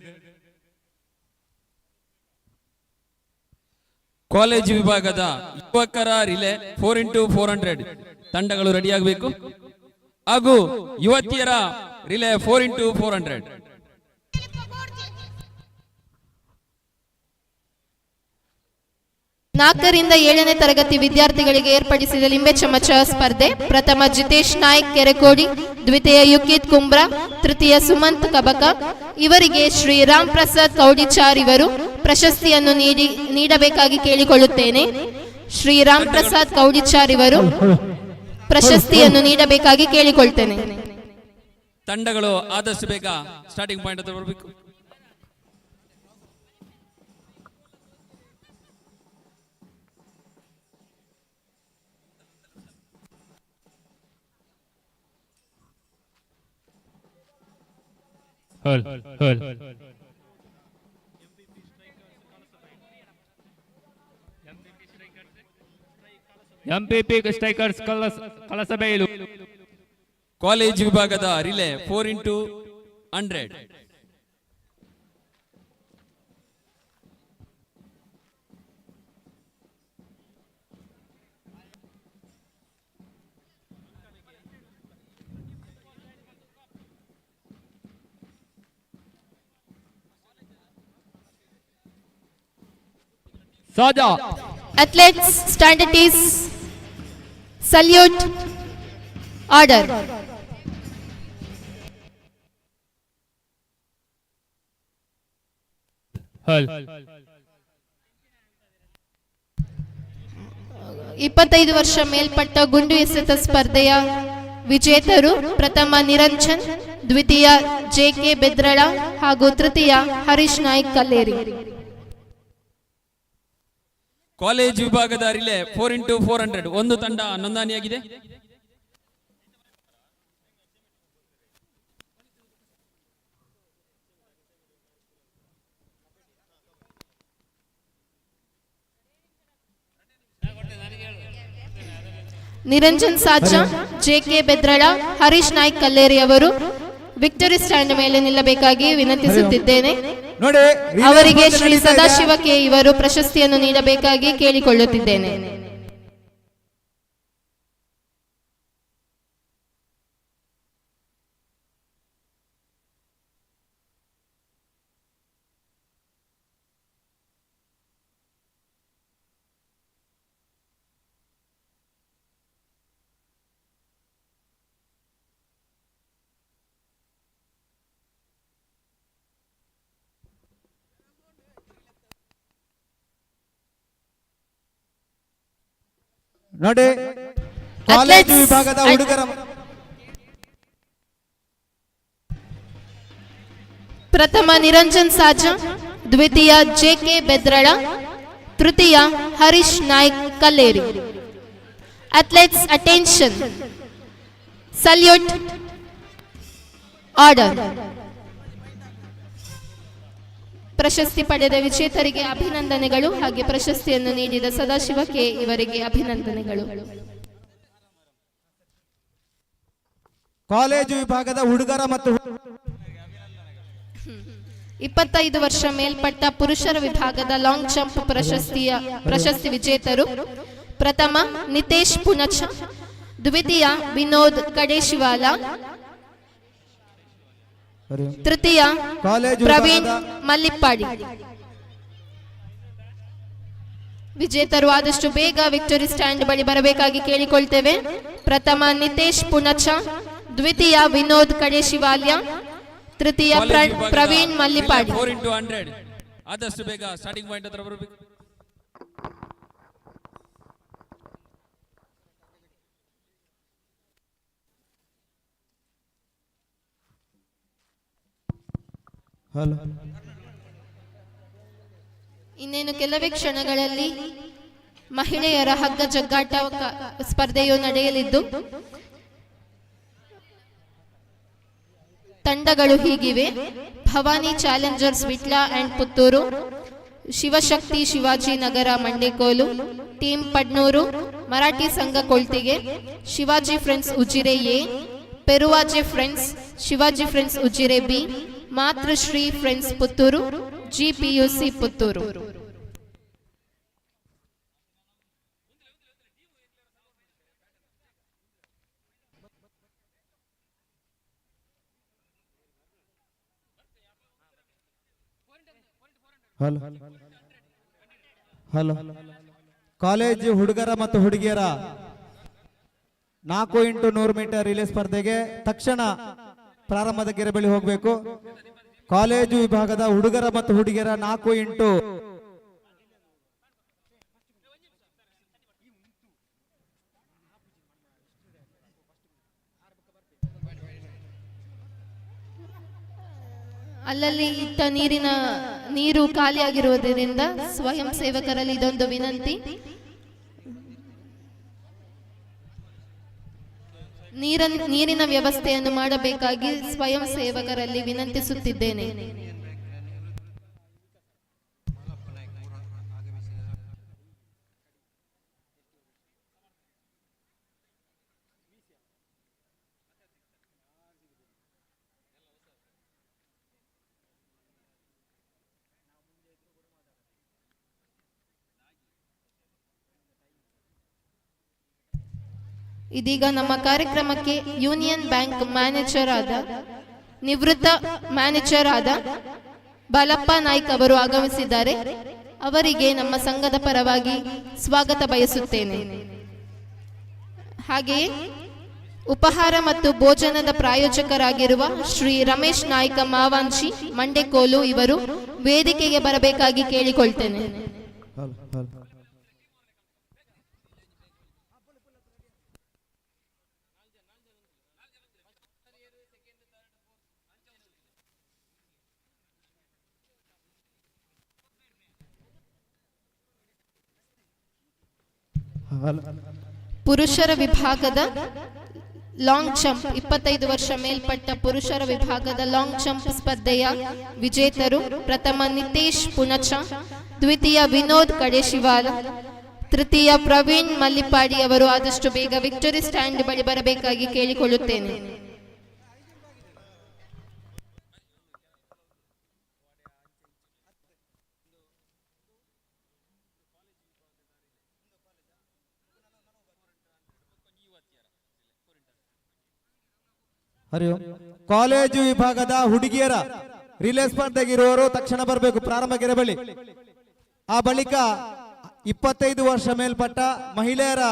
ಕಾಲೇಜು ವಿಭಾಗದ ಯುವಕರ ರಿಲೇ 4x400 ತಂಡಗಳು ರೆಡಿಯಾಗಬೇಕು ಹಾಗೂ ಯುವತಿಯರ ರಿಲೇ 4x400. ನಾಲ್ಕರಿಂದ 7ನೇ ತರಗತಿ ವಿದ್ಯಾರ್ಥಿಗಳಿಗೆ ಏರ್ಪಡಿಸಿದ ಲಿಂಬೆ ಚಮಚ ಸ್ಪರ್ಧೆ. ಪ್ರಥಮ ಜಿತೇಶ್ ನಾಯ್ಕ್ ಕೆರೆಕೋಡಿ, ದ್ವಿತೀಯ ಯುಕಿತ್ ಕುಂಬ್ರಾ, ತೃತೀಯ ಸುಮಂತ್ ಕಬಕ. ಇವರಿಗೆ ಶ್ರೀ ರಾಮ್ ಪ್ರಸಾದ್ ಕೌಡಿಚಾರ್ ಇವರು ಪ್ರಶಸ್ತಿಯನ್ನು ನೀಡಬೇಕಾಗಿ ಕೇಳಿಕೊಳ್ಳುತ್ತೇನೆ. ಶ್ರೀ ರಾಮ್ ಪ್ರಸಾದ್ ಕೌಡಿಚಾರ್ ಇವರು ಪ್ರಶಸ್ತಿಯನ್ನು ನೀಡಬೇಕಾಗಿ ಕೇಳಿಕೊಳ್ತೇನೆ. ತಂಡಗಳು ಆದಷ್ಟು ಬೇಗ ಸ್ಟಾರ್ಟಿಂಗ್ ಪಾಯಿಂಟ್ ಹತ್ರ ಬರಬೇಕು. MPP strikers ಕಳಸಬೈಲು. ಕಾಲೇಜು ವಿಭಾಗದ relay 4x100. ಸಾಜಾ athletes stand at ease, salute, order. ಹಲ್ 25 ವರ್ಷ ಮೇಲ್ಪಟ್ಟ ಗುಂಡು ಎಸೆತ ಸ್ಪರ್ಧೆಯ ವಿಜೇತರು: ಪ್ರಥಮ ನಿರಂಜನ್, ದ್ವಿತೀಯ ಜೆ.ಕೆ. ಬೆದ್ರಳ ಹಾಗೂ ತೃತೀಯ ಹರೀಶ್ ನಾಯ್ಕ್ ಕಲ್ಲೇರಿ. ಕಾಲೇಜ್ ವಿಭಾಗದ ರಿಲೇ 4x400 ಒಂದು ತಂಡ ನೋಂದಣಿಯಾಗಿದೆ. ನಿರಂಜನ್ ಸಾಜಾ, ಜೆ.ಕೆ. ಬೆದ್ರಳ, ಹರೀಶ್ ನಾಯ್ಕ್ ಕಲ್ಲೇರಿ ಅವರು ವಿಕ್ಟರಿ ಸ್ಟ್ಯಾಂಡ್ ಮೇಲೆ ನಿಲ್ಲಬೇಕಾಗಿ ವಿನಂತಿಸುತ್ತಿದ್ದೇನೆ. ಅವರಿಗೆ ಶ್ರೀ ಸದಾಶಿವ ಕೆ ಇವರು ಪ್ರಶಸ್ತಿಯನ್ನು ನೀಡಬೇಕಾಗಿ ಕೇಳಿಕೊಳ್ಳುತ್ತಿದ್ದೇನೆ. ನೋಡಿ, ಕಾಲೇಜು ವಿಭಾಗದ ಹುಡುಗರ ಪ್ರಥಮ ನಿರಂಜನ್ ಸಾಜಾ, ದ್ವಿತೀಯ ಜೆ.ಕೆ. ಬೆದ್ರಳ, ತೃತೀಯ Harish Naik Kalleri. Athletes attention, salute, order. ಪ್ರಶಸ್ತಿ ಪಡೆದ ವಿಜೇತರಿಗೆ ಅಭಿನಂದನೆಗಳು. ಹಾಗೆ ಪ್ರಶಸ್ತಿಯನ್ನು ನೀಡಿದ ಸದಾಶಿವ ಕೆ ಇವರಿಗೆ ಅಭಿನಂದನೆಗಳು. ಕಾಲೇಜು ವಿಭಾಗದ ಹುಡುಗರ ಮತ್ತು 25 ವರ್ಷ ಮೇಲ್ಪಟ್ಟ ಪುರುಷರ ವಿಭಾಗದ ಲಾಂಗ್ ಜಂಪ್ ಪ್ರಶಸ್ತಿ ವಿಜೇತರು: ಪ್ರಥಮ ನಿತೇಶ್ ಪುನಚ, ದ್ವಿತೀಯ ವಿನೋದ್ ಕಡೇಶಿವಾಲ, ತೃತೀಯ ಪ್ರವೀಣ್ ಮಲ್ಲಿಪ್ಪಾಡಿ. ವಿಜೇತರು ಆದಷ್ಟು ಬೇಗ ವಿಕ್ಟರಿ ಸ್ಟ್ಯಾಂಡ್ ಬಳಿ ಬರಬೇಕಾಗಿ ಕೇಳಿಕೊಳ್ತೇವೆ. ಪ್ರಥಮ ನಿತೇಶ್ ಪುನಚ, ದ್ವಿತೀಯ ವಿನೋದ್ ಕಡೇಶಿವಾಲ್ಯ, ತೃತೀಯ ಪ್ರವೀಣ್ ಮಲ್ಲಿಪ್ಪಾಡಿ. 4x100 ಆದಷ್ಟು ಬೇಗ ಸ್ಟಾರ್ಟಿಂಗ್ ಪಾಯಿಂಟ್ ಹತ್ರ ಬರಬೇಕು. ಇನ್ನೇನು ಕೆಲವೇ ಕ್ಷಣಗಳಲ್ಲಿ ಮಹಿಳೆಯರ ಹಗ್ಗ ಜಗ್ಗಾಟ ಸ್ಪರ್ಧೆಯು ನಡೆಯಲಿದ್ದು ತಂಡಗಳು ಹೀಗಿವೆ: Bhavani challengers Vitla and Puttur, Shivashakti Shivaji Nagar Mandekolu, team Padnur, Marathi Sangha Koltige, Shivaji friends Ujire A, Peruvaje friends, Shivaji friends Ujire B, Matrushree friends Puttur, GPUC Puttur. Hello, college ಹುಡುಗರ ಮತ್ತು ಹುಡುಗಿಯರ 4x100 ಮೀಟರ್ ರಿಲೇ ಸ್ಪರ್ಧೆಗೆ ತಕ್ಷಣ ಪ್ರಾರಂಭದ ಗೆರೆ ಬಳಿ ಹೋಗಬೇಕು. ಕಾಲೇಜು ವಿಭಾಗದ ಹುಡುಗರ ಮತ್ತು ಹುಡುಗಿಯರ 4x ಅಲ್ಲಲ್ಲಿ ಇಟ್ಟ ನೀರು ಖಾಲಿಯಾಗಿರುವುದರಿಂದ ಸ್ವಯಂ ಸೇವಕರಲ್ಲಿ ಇದೊಂದು ವಿನಂತಿ: ನೀರಿನ ವ್ಯವಸ್ಥೆಯನ್ನು ಮಾಡಬೇಕಾಗಿ ಸ್ವಯಂ ಸೇವಕರಲ್ಲಿ ವಿನಂತಿಸುತ್ತಿದ್ದೇನೆ. ಇದೀಗ ನಮ್ಮ ಕಾರ್ಯಕ್ರಮಕ್ಕೆ ಯೂನಿಯನ್ ಬ್ಯಾಂಕ್ ನಿವೃತ್ತ ಮ್ಯಾನೇಜರ್ ಆದ ಬಾಲಪ್ಪ ನಾಯ್ಕ್ ಅವರು ಆಗಮಿಸಿದ್ದಾರೆ. ಅವರಿಗೆ ನಮ್ಮ ಸಂಘದ ಪರವಾಗಿ ಸ್ವಾಗತ ಬಯಸುತ್ತೇನೆ. ಹಾಗೆಯೇ ಉಪಹಾರ ಮತ್ತು ಭೋಜನದ ಪ್ರಾಯೋಜಕರಾಗಿರುವ ಶ್ರೀ ರಮೇಶ್ ನಾಯ್ಕ ಮಾವಾಂಶಿ ಮಂಡೆಕೋಲು ಇವರು ವೇದಿಕೆಗೆ ಬರಬೇಕಾಗಿ ಕೇಳಿಕೊಳ್ತೇನೆ. ಪುರುಷರ ವಿಭಾಗದ ಲಾಂಗ್ ಜಂಪ್ 25 ವರ್ಷ ಮೇಲ್ಪಟ್ಟ ಪುರುಷರ ವಿಭಾಗದ ಲಾಂಗ್ ಜಂಪ್ ಸ್ಪರ್ಧೆಯ ವಿಜೇತರು: ಪ್ರಥಮ ನಿತೇಶ್ ಪುಣಚ, ದ್ವಿತೀಯ ವಿನೋದ್ ಕಡೇಶಿವಾಲ, ತೃತೀಯ ಪ್ರವೀಣ್ ಮಲ್ಲಿಪಾಡಿ ಅವರು ಆದಷ್ಟು ಬೇಗ ವಿಕ್ಟರಿ ಸ್ಟ್ಯಾಂಡ್ ಬಳಿ ಬರಬೇಕಾಗಿ ಕೇಳಿಕೊಳ್ಳುತ್ತೇನೆ. ಹರಿ ಓಂ. ಕಾಲೇಜು ವಿಭಾಗದ ಹುಡುಗಿಯರ ರಿಲೇ ಸ್ಪರ್ಧೆಗಿರುವವರು ತಕ್ಷಣ ಬರಬೇಕು ಪ್ರಾರಂಭ ಗೆರೆ ಬಳಿ. ಆ ಬಳಿಕ 25 ವರ್ಷ ಮೇಲ್ಪಟ್ಟ ಮಹಿಳೆಯರ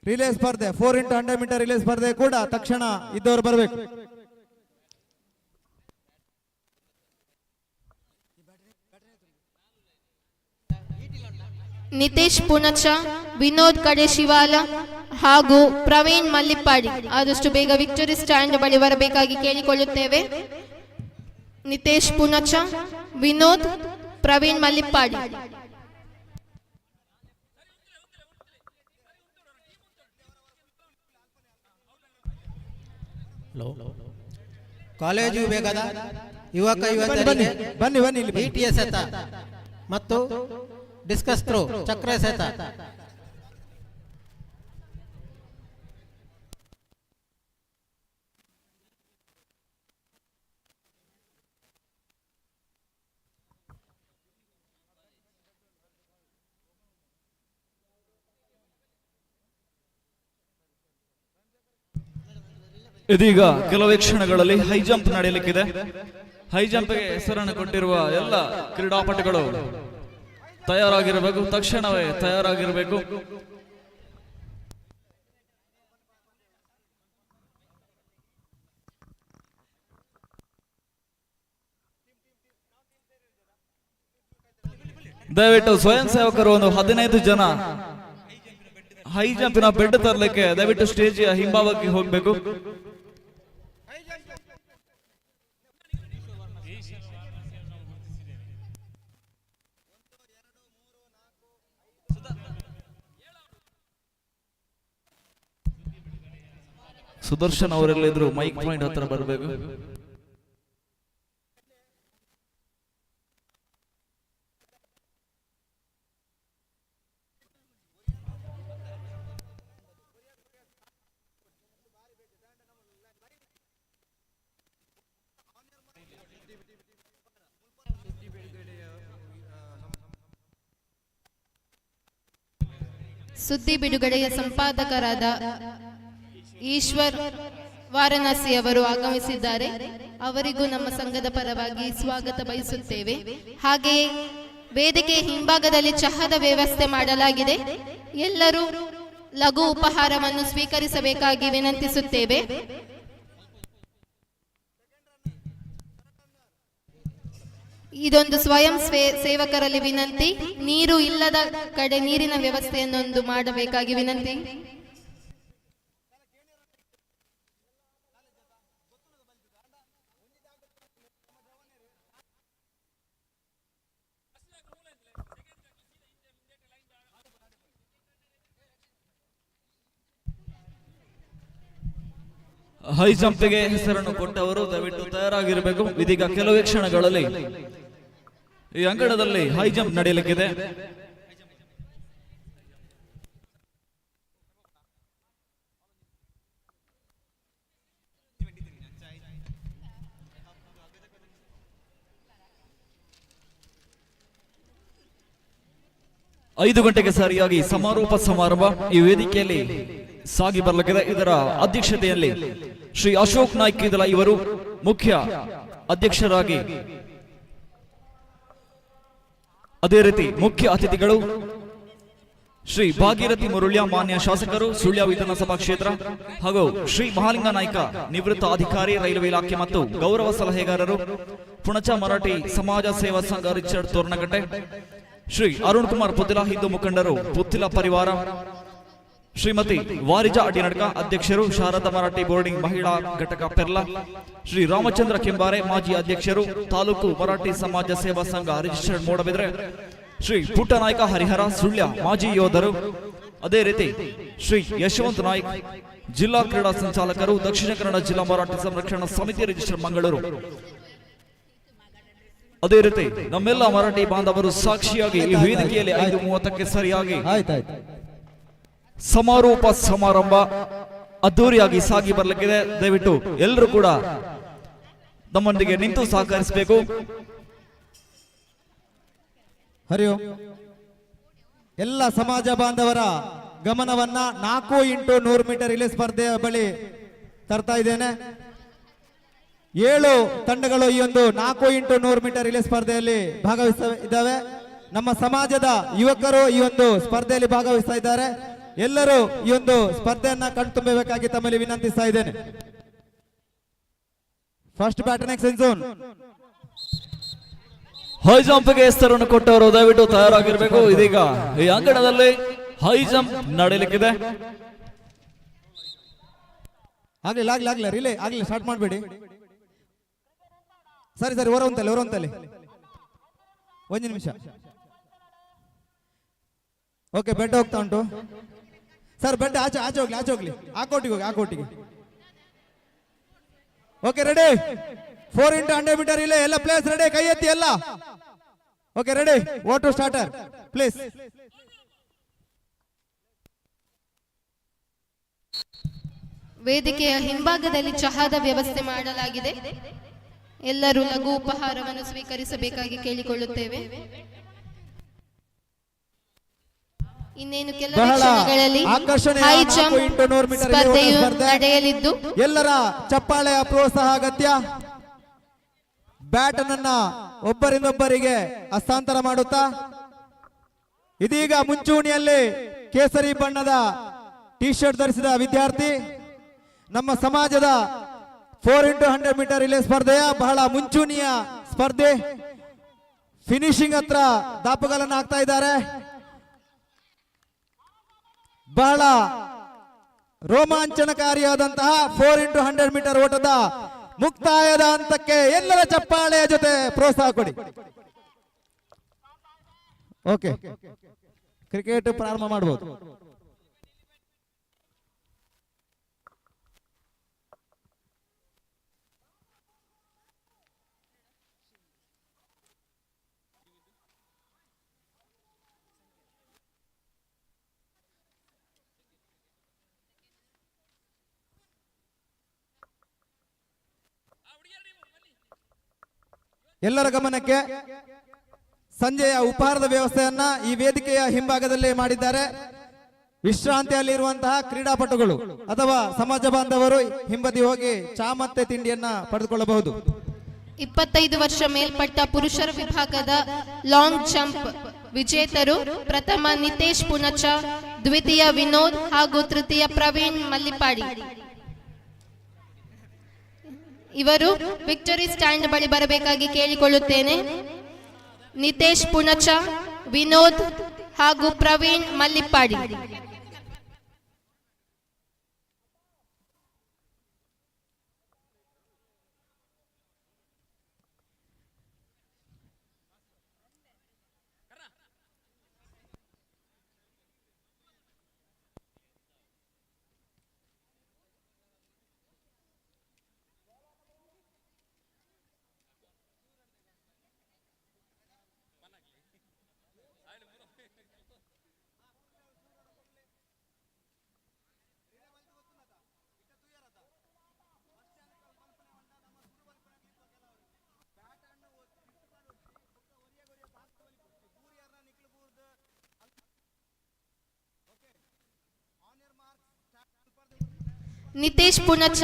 ರಿಲೇ ಸ್ಪರ್ಧೆ 4x100 ಮೀಟರ್ ರಿಲೇ ಸ್ಪರ್ಧೆ ಕೂಡ ತಕ್ಷಣ ಇದ್ದವರು ಬರಬೇಕು. ನಿತೇಶ್ ಪುಣಚ, ವಿನೋದ್ ಕಡೇಶಿವಾಲ ಹಾಗೂ ಪ್ರವೀಣ್ ಮಲ್ಲಿಪಾಡಿ ಆದಷ್ಟು ಬೇಗ ವಿಕ್ಟರಿ ಸ್ಟ್ಯಾಂಡ್ ಬಳಿ ಬರಬೇಕಾಗಿ ಕೇಳಿಕೊಳ್ಳುತ್ತೇವೆ. ನಿತೇಶ್ ಪುಣಚ, ವಿನೋದ್, ಪ್ರವೀಣ್ ಮಲ್ಲಿಪಾಡಿ. ಕಾಲೇಜು ವಿಭಾಗದ ಯುವಕ ಯುವತಿಯರಿಗೆ ಬನ್ನಿ ಬನ್ನಿ BTS ಎಸೆತ ಮತ್ತು ಡಿಸ್ಕಸ್ ಥ್ರೋ ಚಕ್ರ ಎಸೆತ. ಇದೀಗ ಕೆಲವೇ ಕ್ಷಣಗಳಲ್ಲಿ ಹೈ ಜಂಪ್ ನಡೆಯಲಿಕ್ಕಿದೆ. ಹೈ ಜಂಪ್ಗೆ ಹೆಸರನ್ನು ಕೊಟ್ಟಿರುವ ಎಲ್ಲ ಕ್ರೀಡಾಪಟುಗಳು ತಯಾರಾಗಿರಬೇಕು, ತಕ್ಷಣವೇ ತಯಾರಾಗಿರಬೇಕು. ದಯವಿಟ್ಟು ಸ್ವಯಂ ಸೇವಕರು ಒಂದು 15 ಜನ ಹೈ ಜಂಪಿನ ಬೆಡ್ ತರಲಿಕ್ಕೆ ದಯವಿಟ್ಟು ಸ್ಟೇಜ್ ಹಿಂಭಾಗಕ್ಕೆ ಹೋಗಬೇಕು. ಸುದರ್ಶನ್ ಅವರೆಲ್ಲ ಇದ್ರು ಮೈಕ್ ಪಾಯಿಂಟ್ ಹತ್ರ ಬರಬೇಕು. ಸುದ್ದಿ ಬಿಡುಗಡೆಯ ಸಂಪಾದಕರಾದ ಈಶ್ವರ್ ವಾರಣಾಸಿ ಅವರು ಆಗಮಿಸಿದ್ದಾರೆ. ಅವರಿಗೂ ನಮ್ಮ ಸಂಘದ ಪರವಾಗಿ ಸ್ವಾಗತ ಬಯಸುತ್ತೇವೆ. ಹಾಗೆಯೇ ವೇದಿಕೆ ಹಿಂಭಾಗದಲ್ಲಿ ಚಹಾದ ವ್ಯವಸ್ಥೆ ಮಾಡಲಾಗಿದೆ. ಎಲ್ಲರೂ ಲಘು ಉಪಹಾರವನ್ನು ಸ್ವೀಕರಿಸಬೇಕಾಗಿ ವಿನಂತಿಸುತ್ತೇವೆ. ಇದೊಂದು ಸ್ವಯಂ ಸೇವಕರಲ್ಲಿ ವಿನಂತಿ. ನೀರು ಇಲ್ಲದ ಕಡೆ ನೀರಿನ ವ್ಯವಸ್ಥೆಯನ್ನೊಂದು ಮಾಡಬೇಕಾಗಿ ವಿನಂತಿ. ಹೈ ಜಂಪ್ಗೆ ಹೆಸರನ್ನು ಕೊಟ್ಟವರು ದಯವಿಟ್ಟು ತಯಾರಾಗಿರಬೇಕು. ಇದೀಗ ಕೆಲವೇ ಕ್ಷಣಗಳಲ್ಲಿ ಈ ಅಂಗಣದಲ್ಲಿ ಹೈ ಜಂಪ್ ನಡೆಯಲಿಕ್ಕಿದೆ. ಐದು ಗಂಟೆಗೆ ಸರಿಯಾಗಿ ಸಮಾರೋಪ ಸಮಾರಂಭ ಈ ವೇದಿಕೆಯಲ್ಲಿ ಸಾಗಿ ಬರಲಿಕ್ಕಿದೆ. ಇದರ ಅಧ್ಯಕ್ಷತೆಯಲ್ಲಿ ಶ್ರೀ ಅಶೋಕ್ ನಾಯ್ಕ್ ಇದಲ ಇವರು ಮುಖ್ಯ ಅಧ್ಯಕ್ಷರಾಗಿ, ಅದೇ ರೀತಿ ಮುಖ್ಯ ಅತಿಥಿಗಳು ಶ್ರೀ ಭಾಗೀರಥಿ ಮುರುಳ್ಯ ಮಾನ್ಯ ಶಾಸಕರು ಸುಳ್ಯ ವಿಧಾನಸಭಾ ಕ್ಷೇತ್ರ, ಹಾಗೂ ಶ್ರೀ ಮಹಾಲಿಂಗ ನಾಯ್ಕ ನಿವೃತ್ತ ಅಧಿಕಾರಿ ರೈಲ್ವೆ ಇಲಾಖೆ ಮತ್ತು ಗೌರವ ಸಲಹೆಗಾರರು ಪುಣಚ ಮರಾಠಿ ಸಮಾಜ ಸೇವಾ ಸಂಘ ರಿಚರ್ಡ್ ತೋರ್ನಕಟ್ಟೆ, ಶ್ರೀ ಅರುಣ್ ಕುಮಾರ್ ಪುತ್ತಿಲ ಹಿಂದೂ ಮುಖಂಡರು ಪುತ್ತಿಲ ಪರಿವಾರ, ಶ್ರೀಮತಿ ವಾರಿಜಾ ಅಡಿನಡ್ಕ ಅಧ್ಯಕ್ಷರು ಶಾರದಾ ಮರಾಠಿ ಬೋರ್ಡಿಂಗ್ ಮಹಿಳಾ ಘಟಕ ಪೆರ್ಲಾ, ಶ್ರೀ ರಾಮಚಂದ್ರ ಕೆಂಬಾರೆ ಮಾಜಿ ಅಧ್ಯಕ್ಷರು ತಾಲೂಕು ಮರಾಠಿ ಸಮಾಜ ಸೇವಾ ಸಂಘ ರಿಜಿಸ್ಟರ್ಡ್ ಮೂಡಬಿದ್ರೆ, ಶ್ರೀ ಪುಟ್ಟನಾಯಕ ಹರಿಹರ ಸುಳ್ಯ ಮಾಜಿ ಯೋಧರು. ಅದೇ ರೀತಿ ಶ್ರೀ ಯಶವಂತ್ ನಾಯ್ಕ್ ಜಿಲ್ಲಾ ಕ್ರೀಡಾ ಸಂಚಾಲಕರು, ದಕ್ಷಿಣ ಕನ್ನಡ ಜಿಲ್ಲಾ ಮರಾಠಿ ಸಂರಕ್ಷಣಾ ಸಮಿತಿ ರಿಜಿಸ್ಟರ್ ಮಂಗಳೂರು. ಅದೇ ರೀತಿ ನಮ್ಮೆಲ್ಲ ಮರಾಠಿ ಬಾಂಧವರು ಸಾಕ್ಷಿಯಾಗಿ ಈ ವೇದಿಕೆಯಲ್ಲಿ 5:30ಕ್ಕೆ ಸರಿಯಾಗಿ ಸಮಾರೋಪ ಸಮಾರಂಭ ಅದ್ದೂರಿಯಾಗಿ ಸಾಗಿ ಬರಲಿಕ್ಕಿದೆ. ದಯವಿಟ್ಟು ಎಲ್ಲರೂ ಕೂಡ ನಮ್ಮೊಂದಿಗೆ ನಿಂತು ಸಹಕರಿಸಬೇಕು. ಹರಿಯೋ ಎಲ್ಲ ಸಮಾಜ ಬಾಂಧವರ ಗಮನವನ್ನ 4x100 ಮೀಟರ್ ರಿಲೇ ಸ್ಪರ್ಧೆಯ ಬಳಿ ತರ್ತಾ ಇದ್ದೇನೆ. 7 ತಂಡಗಳು ಈ ಒಂದು 4x100 ಮೀಟರ್ ರಿಲೇ ಸ್ಪರ್ಧೆಯಲ್ಲಿ ಭಾಗವಹಿಸಿದ್ದಾವೆ. ನಮ್ಮ ಸಮಾಜದ ಯುವಕರು ಈ ಒಂದು ಸ್ಪರ್ಧೆಯಲ್ಲಿ ಭಾಗವಹಿಸ್ತಾ ಇದ್ದಾರೆ. ಎಲ್ಲರೂ ಈ ಒಂದು ಸ್ಪರ್ಧೆಯನ್ನ ಕಣ್ತುಂಬಬೇಕಾಗಿ ತಮ್ಮಲ್ಲಿ ವಿನಂತಿಸ್ತಾ ಇದ್ದೇನೆ. First bat next zone. High ಜಂಪ್ಗೆ ಹೆಸರನ್ನು ಕೊಟ್ಟವರು ದಯವಿಟ್ಟು ತಯಾರಾಗಿರ್ಬೇಕು. ಇದೀಗ ಈ ಅಂಗಣದಲ್ಲಿ ಹೈ ಜಂಪ್ ನಡೆಯಲಿಕ್ಕಿದೆ. ಆಗ್ಲಿಲ್ಲ ರಿಲೇ ಆಗ್ಲಿಲ್ಲ, ಸ್ಟಾರ್ಟ್ ಮಾಡಬೇಡಿ. ಸರಿ ಹೊರಂತಲ್ಲಿ ಒಂದು ನಿಮಿಷ. ಓಕೆ, ಬೆಡ್ ಹೋಗ್ತಾ ಉಂಟು ಸರ್. ಬೆಡ್ ಆಚೆ ಹೋಗ್ಲಿ ಆ ಕೋಟಿಗೆ. Okay, ready. 4x100 meter relay. ಎಲ್ಲ ಪ್ಲೇಸ್ ರೆಡಿ, ಕೈ ಎತ್ತಿ ಎಲ್ಲ. Okay, ready. Water starter please. ವೇದಿಕೆಯ ಹಿಂಭಾಗದಲ್ಲಿ ಚಹಾದ ವ್ಯವಸ್ಥೆ ಮಾಡಲಾಗಿದೆ. ಎಲ್ಲರೂ ಲಘು ಉಪಹಾರವನ್ನು ಸ್ವೀಕರಿಸಬೇಕಾಗಿ ಕೇಳಿಕೊಳ್ಳುತ್ತೇವೆ. ಇನ್ನೇನು ಕೆಲವು ಕ್ಷಣಗಳಲ್ಲಿ ಹೈ ಜಂಪ್ ಸ್ಪರ್ಧೆಯು ನಡೆಯಲಿದ್ದು ಎಲ್ಲರ ಚಪ್ಪಾಳೆಯ ಪ್ರೋತ್ಸಾಹ ಅಗತ್ಯ. ಬ್ಯಾಟ್ ಅನ್ನ ಒಬ್ಬರಿಂದೊಬ್ಬರಿಗೆ ಹಸ್ತಾಂತರ ಮಾಡುತ್ತಾ ಇದೀಗ ಮುಂಚೂಣಿಯಲ್ಲಿ ಕೇಸರಿ ಬಣ್ಣದ ಟಿ ಶರ್ಟ್ ಧರಿಸಿದ ವಿದ್ಯಾರ್ಥಿ ನಮ್ಮ ಸಮಾಜದ 4x100 ಮೀಟರ್ ರಿಲೇ ಸ್ಪರ್ಧೆಯ ಬಹಳ ಮುಂಚೂಣಿಯ ಸ್ಪರ್ಧೆ. ಫಿನಿಶಿಂಗ್ ಹತ್ರ ದಾಪುಗಳನ್ನು ಹಾಕ್ತಾ ಇದ್ದಾರೆ. ಬಹಳ ರೋಮಾಂಚನಕಾರಿಯಾದಂತಹ 4x100 ಮೀಟರ್ ಓಟದ ಮುಕ್ತಾಯದ ಹಂತಕ್ಕೆ ಎಲ್ಲರ ಚಪ್ಪಾಳೆಯ ಜೊತೆ ಪ್ರೋತ್ಸಾಹ ಕೊಡಿ. ಓಕೆ, ಕ್ರಿಕೆಟ್ ಪ್ರಾರಂಭ ಮಾಡಬಹುದು. ಎಲ್ಲರ ಗಮನಕ್ಕೆ ಸಂಜೆಯ ಉಪಹಾರದ ವ್ಯವಸ್ಥೆಯನ್ನ ಈ ವೇದಿಕೆಯ ಹಿಂಭಾಗದಲ್ಲಿ ಮಾಡಿದ್ದಾರೆ. ವಿಶ್ರಾಂತಿಯಲ್ಲಿರುವಂತಹ ಕ್ರೀಡಾಪಟುಗಳು ಅಥವಾ ಸಮಾಜ ಬಾಂಧವರು ಹಿಂಬದಿ ಹೋಗಿ ಚಾ ಮತ್ತೆ ತಿಂಡಿಯನ್ನ ಪಡೆದುಕೊಳ್ಳಬಹುದು. 25 ವರ್ಷ ಮೇಲ್ಪಟ್ಟ ಪುರುಷರ ವಿಭಾಗದ ಲಾಂಗ್ ಜಂಪ್ ವಿಜೇತರು ಪ್ರಥಮ ನಿತೇಶ್ ಪುಣಚ, ದ್ವಿತೀಯ ವಿನೋದ್ ಹಾಗೂ ತೃತೀಯ ಪ್ರವೀಣ್ ಮಲ್ಲಿಪಾಡಿ. ಇವರು ವಿಕ್ಟರಿ ಸ್ಟ್ಯಾಂಡ್ ಬಳಿ ಬರಬೇಕಾಗಿ ಕೇಳಿಕೊಳ್ಳುತ್ತೇನೆ. ನಿತೇಶ್ ಪುಣಚ, ವಿನೋದ್ ಹಾಗೂ ಪ್ರವೀಣ್ ಮಲ್ಲಿಪಾಡಿ. ನಿತೇಶ್ ಪುಣಚ,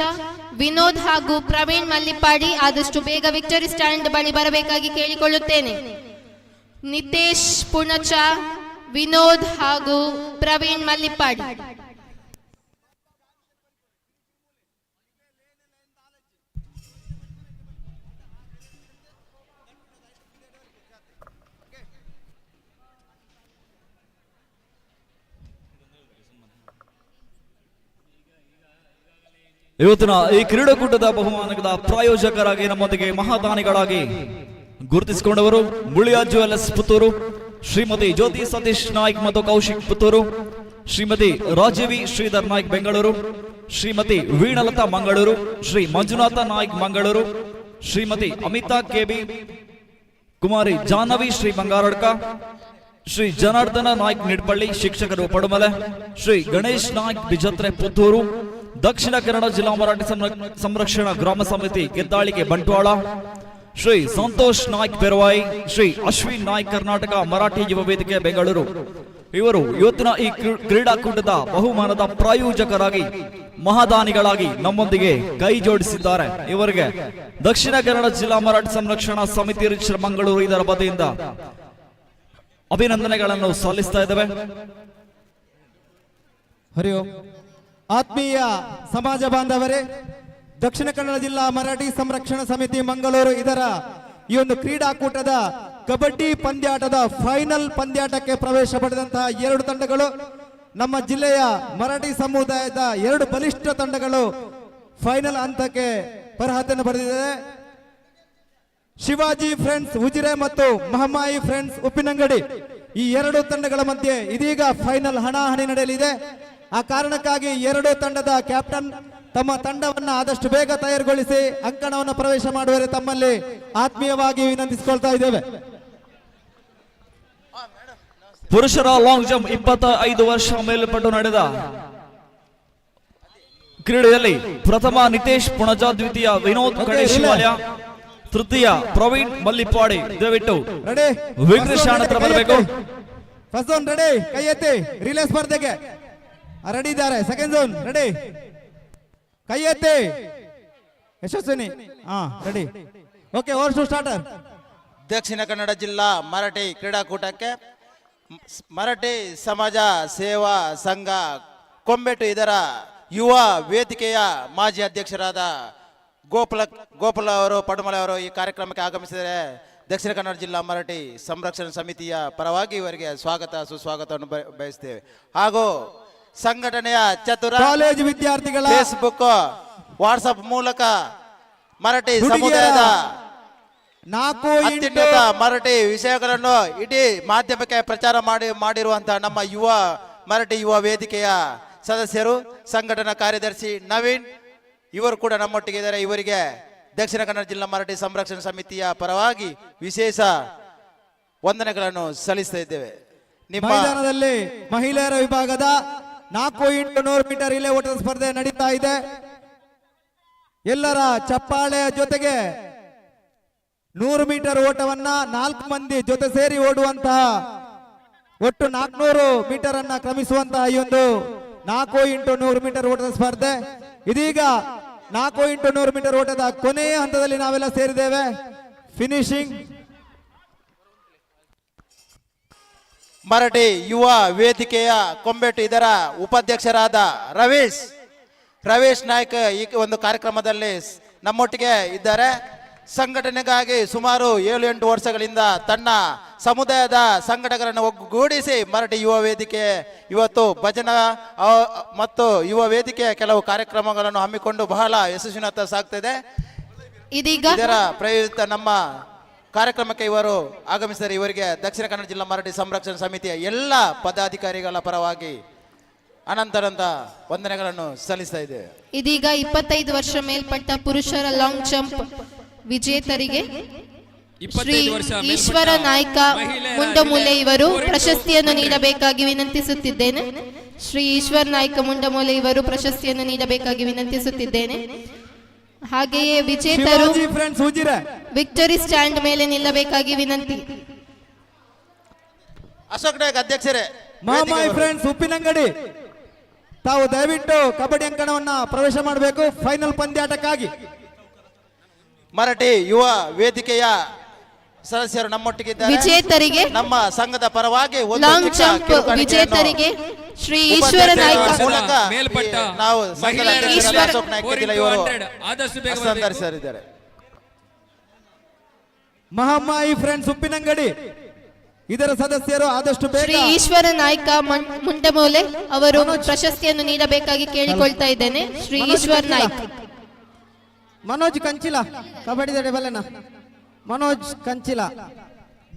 ವಿನೋದ್ ಹಾಗೂ ಪ್ರವೀಣ್ ಮಲ್ಲಿಪಾಡಿ ಆದಷ್ಟು ಬೇಗ ವಿಕ್ಟರಿ ಸ್ಟ್ಯಾಂಡ್ ಬಳಿ ಬರಬೇಕಾಗಿ ಕೇಳಿಕೊಳ್ಳುತ್ತೇನೆ. ನಿತೇಶ್ ಪುಣಚ, ವಿನೋದ್ ಹಾಗೂ ಪ್ರವೀಣ್ ಮಲ್ಲಿಪಾಡಿ. ಇವತ್ತಿನ ಈ ಕ್ರೀಡಾಕೂಟದ ಬಹುಮಾನದ ಪ್ರಾಯೋಜಕರಾಗಿ ನಮ್ಮೊಂದಿಗೆ ಮಹಾದಾನಿಗಳಾಗಿ ಗುರುತಿಸಿಕೊಂಡವರು ಮುಳಿಯಾ ಜ್ಯುವೆಲ್ಲರ್ಸ್ ಪುತ್ತೂರು, ಶ್ರೀಮತಿ ಜ್ಯೋತಿ ಸತೀಶ್ ನಾಯ್ಕ್ ಮತ್ತು ಕೌಶಿಕ್ ಪುತ್ತೂರು, ಶ್ರೀಮತಿ ರಾಜೀವಿ ಶ್ರೀಧರ್ ನಾಯ್ಕ್ ಬೆಂಗಳೂರು, ಶ್ರೀಮತಿ ವೀಣಲತಾ ಮಂಗಳೂರು, ಶ್ರೀ ಮಂಜುನಾಥ ನಾಯ್ಕ್ ಮಂಗಳೂರು, ಶ್ರೀಮತಿ ಅಮಿತಾ ಕೆಬಿ, ಕುಮಾರಿ ಜಾಹ್ನವಿ ಶ್ರೀ ಬಂಗಾರಡ್ಕ, ಶ್ರೀ ಜನಾರ್ದನ ನಾಯ್ಕ್ ನಿಡ್ಪಳ್ಳಿ ಶಿಕ್ಷಕರು ಪಡುಮಲೆ, ಶ್ರೀ ಗಣೇಶ್ ನಾಯ್ಕ್ ಬಿಜತ್ರೆ ಪುತ್ತೂರು, ದಕ್ಷಿಣ ಕನ್ನಡ ಜಿಲ್ಲಾ ಮರಾಠಿ ಸಂರಕ್ಷಣಾ ಗ್ರಾಮ ಸಮಿತಿ ಗೆದ್ದಾಳಿಗೆ ಬಂಟ್ವಾಳ, ಶ್ರೀ ಸಂತೋಷ್ ನಾಯ್ಕ್ ಪೆರವಾಯಿ, ಶ್ರೀ ಅಶ್ವಿನ್ ನಾಯ್ಕ್ ಕರ್ನಾಟಕ ಮರಾಠಿ ಯುವ ವೇದಿಕೆ ಬೆಂಗಳೂರು. ಇವರು ಇವತ್ತಿನ ಈ ಕ್ರೀಡಾಕೂಟದ ಬಹುಮಾನದ ಪ್ರಾಯೋಜಕರಾಗಿ ಮಹಾದಾನಿಗಳಾಗಿ ನಮ್ಮೊಂದಿಗೆ ಕೈ ಜೋಡಿಸಿದ್ದಾರೆ. ಇವರಿಗೆ ದಕ್ಷಿಣ ಕನ್ನಡ ಜಿಲ್ಲಾ ಮರಾಠಿ ಸಂರಕ್ಷಣಾ ಸಮಿತಿ ಮಂಗಳೂರು ಇದರ ವತಿಯಿಂದ ಅಭಿನಂದನೆಗಳನ್ನು ಸಲ್ಲಿಸ್ತಾ ಇದ್ದೇವೆ. ಹರಿ ಓಂ. ಆತ್ಮೀಯ ಸಮಾಜ ಬಾಂಧವರೇ, ದಕ್ಷಿಣ ಕನ್ನಡ ಜಿಲ್ಲಾ ಮರಾಠಿ ಸಂರಕ್ಷಣಾ ಸಮಿತಿ ಮಂಗಳೂರು ಇದರ ಈ ಒಂದು ಕ್ರೀಡಾಕೂಟದ ಕಬಡ್ಡಿ ಪಂದ್ಯಾಟದ ಫೈನಲ್ ಪಂದ್ಯಾಟಕ್ಕೆ ಪ್ರವೇಶ ಪಡೆದಂತಹ 2 ತಂಡಗಳು, ನಮ್ಮ ಜಿಲ್ಲೆಯ ಮರಾಠಿ ಸಮುದಾಯದ 2 ಬಲಿಷ್ಠ ತಂಡಗಳು ಫೈನಲ್ ಹಂತಕ್ಕೆ ಅರ್ಹತೆಯನ್ನು ಪಡೆದಿದೆ. ಶಿವಾಜಿ ಫ್ರೆಂಡ್ಸ್ ಉಜಿರೆ ಮತ್ತು ಮಹಮ್ಮಾಯಿ ಫ್ರೆಂಡ್ಸ್ ಉಪ್ಪಿನಂಗಡಿ, ಈ 2 ತಂಡಗಳ ಮಧ್ಯೆ ಇದೀಗ ಫೈನಲ್ ಹಣಾಹಣಿ ನಡೆಯಲಿದೆ. ಆ ಕಾರಣಕ್ಕಾಗಿ 2 ತಂಡದ ಕ್ಯಾಪ್ಟನ್ ತಮ್ಮ ತಂಡವನ್ನ ಆದಷ್ಟು ಬೇಗ ತಯಾರುಗೊಳಿಸಿ ಅಂಕಣವನ್ನು ಪ್ರವೇಶ ಮಾಡುವರೆ ತಮ್ಮಲ್ಲಿ ಆತ್ಮೀಯವಾಗಿ ವಿನಂತಿಸಿಕೊಳ್ತಾ ಇದ್ದೇವೆ. ಪುರುಷರ ಲಾಂಗ್ ಜಂಪ್ 25 ವರ್ಷ ಮೇಲ್ಪಟ್ಟು ನಡೆದ ಕ್ರೀಡೆಯಲ್ಲಿ ಪ್ರಥಮ ನಿತೇಶ್ ಪುಣಜ, ದ್ವಿತೀಯ ವಿನೋದ್ ಗಣೇಶ್ವಾಲ್ಯ, ತೃತೀಯ ಪ್ರವೀಣ್ ಮಲ್ಲಿಪಾಡಿ. ದಯವಿಟ್ಟು ವಿಘ್ನೇಶ್ ಹತ್ರ ಬರಬೇಕು. ಫಸ್ಟ್ ಝೋನ್ ರೆಡಿ, ಕೈ ಎತ್ತಿ. ರಿಲೇ ಸ್ಪರ್ಧೆಗೆ ರೆಡಿ ಇದ್ದಾರೆ. ಸೆಕೆಂಡ್ ಝೋನ್ ರೆಡಿ, ಕೈ ಎತ್ತಿ. Yashaswini ready. Okay, over to starter. Dakshina Kannada ಜಿಲ್ಲಾ ಮರಾಠಿ ಕ್ರೀಡಾಕೂಟಕ್ಕೆ ಮರಾಠಿ ಸಮಾಜ ಸೇವಾ ಸಂಘ ಕೊಂಬೆಟ್ಟು ಇದರ ಯುವ ವೇದಿಕೆಯ ಮಾಜಿ ಅಧ್ಯಕ್ಷರಾದ ಗೋಪಾಲ ಅವರು ಪಡುಮಲೆ ಅವರು ಈ ಕಾರ್ಯಕ್ರಮಕ್ಕೆ ಆಗಮಿಸಿದರೆ ದಕ್ಷಿಣ ಕನ್ನಡ ಜಿಲ್ಲಾ ಮರಾಠಿ ಸಂರಕ್ಷಣಾ ಸಮಿತಿಯ ಪರವಾಗಿ ಇವರಿಗೆ ಸ್ವಾಗತ ಸುಸ್ವಾಗತವನ್ನು ಬಯಸ್ತೇವೆ. ಹಾಗೂ ಸಂಘಟನೆಯ ಚತುರ ಕಾಲೇಜು ವಿದ್ಯಾರ್ಥಿಗಳ ಫೇಸ್ಬುಕ್ ವಾಟ್ಸಪ್ ಮೂಲಕ ಮರಾಠಿ ಸಮುದಾಯದ 4 ಅತ್ಯುನ್ನತ ಮರಾಠಿ ವಿಷಯಗಳನ್ನು ಇಡೀ ಮಾಧ್ಯಮಕ್ಕೆ ಪ್ರಚಾರ ಮಾಡಿರುವಂತಹ ನಮ್ಮ ಮರಾಠಿ ಯುವ ವೇದಿಕೆಯ ಸದಸ್ಯರು, ಸಂಘಟನಾ ಕಾರ್ಯದರ್ಶಿ ನವೀನ್ ಇವರು ಕೂಡ ನಮ್ಮೊಟ್ಟಿಗೆ ಇದ್ದಾರೆ. ಇವರಿಗೆ ದಕ್ಷಿಣ ಕನ್ನಡ ಜಿಲ್ಲಾ ಮರಾಠಿ ಸಂರಕ್ಷಣಾ ಸಮಿತಿಯ ಪರವಾಗಿ ವಿಶೇಷ ವಂದನೆಗಳನ್ನು ಸಲ್ಲಿಸ್ತಾ ಇದ್ದೇವೆ. ನಿಮ್ಮ ಮೈದಾನದಲ್ಲಿ ಮಹಿಳೆಯರ ವಿಭಾಗದ 4x100 ಮೀಟರ್ ರಿಲೇ ಓಟದ ಸ್ಪರ್ಧೆ ನಡೀತಾ ಇದೆ. ಎಲ್ಲರ ಚಪ್ಪಾಳೆಯ ಜೊತೆಗೆ 100 ಮೀಟರ್ ಓಟವನ್ನ 4 ಮಂದಿ ಜೊತೆ ಸೇರಿ ಓಡುವಂತಹ ಒಟ್ಟು 400 ಮೀಟರ್ ಅನ್ನ ಕ್ರಮಿಸುವಂತಹ ಈ ಒಂದು 4x100 ಮೀಟರ್ ಓಟದ ಸ್ಪರ್ಧೆ ಇದೀಗ 4x100 ಮೀಟರ್ ಓಟದ ಕೊನೆಯ ಹಂತದಲ್ಲಿ ನಾವೆಲ್ಲ ಸೇರಿದ್ದೇವೆ. ಫಿನಿಶಿಂಗ್. ಮರಾಠಿ ಯುವ ವೇದಿಕೆಯ ಕೊಂಬೆಟ್ಟು ಇದರ ಉಪಾಧ್ಯಕ್ಷರಾದ ರವೇಶ್ ನಾಯ್ಕ್ ಈ ಒಂದು ಕಾರ್ಯಕ್ರಮದಲ್ಲಿ ನಮ್ಮೊಟ್ಟಿಗೆ ಇದ್ದಾರೆ. ಸಂಘಟನೆಗಾಗಿ ಸುಮಾರು 7-8 ವರ್ಷಗಳಿಂದ ತನ್ನ ಸಮುದಾಯದ ಸಂಘಟಕರನ್ನು ಒಗ್ಗೂಡಿಸಿ ಮರಾಠಿ ಯುವ ವೇದಿಕೆ ಇವತ್ತು ಭಜನಾ ಮತ್ತು ಯುವ ವೇದಿಕೆಯ ಕೆಲವು ಕಾರ್ಯಕ್ರಮಗಳನ್ನು ಹಮ್ಮಿಕೊಂಡು ಬಹಳ ಯಶಸ್ವಿನತ್ತ ಸಾಗ್ತಿದೆ. ಇದರ ಪ್ರಯುಕ್ತ ನಮ್ಮ ಕಾರ್ಯಕ್ರಮಕ್ಕೆ ಇವರು ಆಗಮಿಸಿದರೆ ಇವರಿಗೆ ದಕ್ಷಿಣ ಕನ್ನಡ ಜಿಲ್ಲಾ ಮರಾಠಿ ಸಂರಕ್ಷಣಾ ಸಮಿತಿಯ ಎಲ್ಲ ಪದಾಧಿಕಾರಿಗಳ ಪರವಾಗಿ ಅನಂತ ವಂದನೆಗಳನ್ನು ಸಲ್ಲಿಸ್ತಾ ಇದ್ದೇವೆ. ಇದೀಗ 25 ವರ್ಷ ಮೇಲ್ಪಟ್ಟ ಪುರುಷರ ಲಾಂಗ್ ಜಂಪ್ ವಿಜೇತರಿಗೆ ಶ್ರೀ ಈಶ್ವರ ನಾಯ್ಕ ಮುಂಡಮೂಲೆ ಇವರು ಪ್ರಶಸ್ತಿಯನ್ನು ನೀಡಬೇಕಾಗಿ ವಿನಂತಿಸುತ್ತಿದ್ದೇನೆ. ಶ್ರೀ ಈಶ್ವರ ನಾಯ್ಕ ಮುಂಡಮೂಲೆ ಇವರು ಪ್ರಶಸ್ತಿಯನ್ನು ನೀಡಬೇಕಾಗಿ ವಿನಂತಿಸುತ್ತಿದ್ದೇನೆ. ಹಾಗೆಯೇ ವಿಜೇತರು ವಿಕ್ಟರಿ ಸ್ಟ್ಯಾಂಡ್ ಮೇಲೆ ನಿಲ್ಲಬೇಕಾಗಿ ವಿನಂತಿ. ಅಶೋಕ್ ನಾಯ್ಕ ಅಧ್ಯಕ್ಷರೇ, ಮಹಮ್ಮಾಯಿ ಫ್ರೆಂಡ್ಸ್ ಉಪ್ಪಿನಂಗಡಿ, ತಾವು ದಯವಿಟ್ಟು ಕಬಡ್ಡಿ ಅಂಕಣವನ್ನ ಪ್ರವೇಶ ಮಾಡಬೇಕು ಫೈನಲ್ ಪಂದ್ಯಾಟಕ್ಕಾಗಿ. ಮರಾಠಿ ಯುವ ವೇದಿಕೆಯ ಸದಸ್ಯರು ನಮ್ಮೊಟ್ಟಿಗಿದ್ದಾರೆ. ವಿಜೇತರಿಗೆ ನಮ್ಮ ಸಂಘದ ಪರವಾಗಿ ಲಾಂಗ್ ಜಂಪ್ ವಿಜೇತರಿಗೆ ಶ್ರೀ ಈಶ್ವರ ನಾಯ್ಕ ಮೇಲ್ಪಟ್ಟ ನಾವು ಹಸ್ತಾಂತರಿಸಿದ್ದಾರೆ. ಮಹಮ್ಮಾಯಿ ಫ್ರೆಂಡ್ಸ್ ಉಪ್ಪಿನಂಗಡಿ ಇದರ ಸದಸ್ಯರು ಆದಷ್ಟು ಬೇಗ ಶ್ರೀ ಈಶ್ವರ ನಾಯ್ಕ ಮುಂಡಮೂಲೆ ಅವರು ಪ್ರಶಸ್ತಿಯನ್ನು ನೀಡಬೇಕಾಗಿ ಕೇಳಿಕೊಳ್ತಾ ಇದ್ದೇನೆ. ಶ್ರೀ ಈಶ್ವರ್ ನಾಯ್ಕ್. ಮನೋಜ್ ಕಂಚಿಲ ಕಬಡ್ಡಿ ದಡೆ ಬಲೆನ ಮನೋಜ್ ಕಂಚಿಲ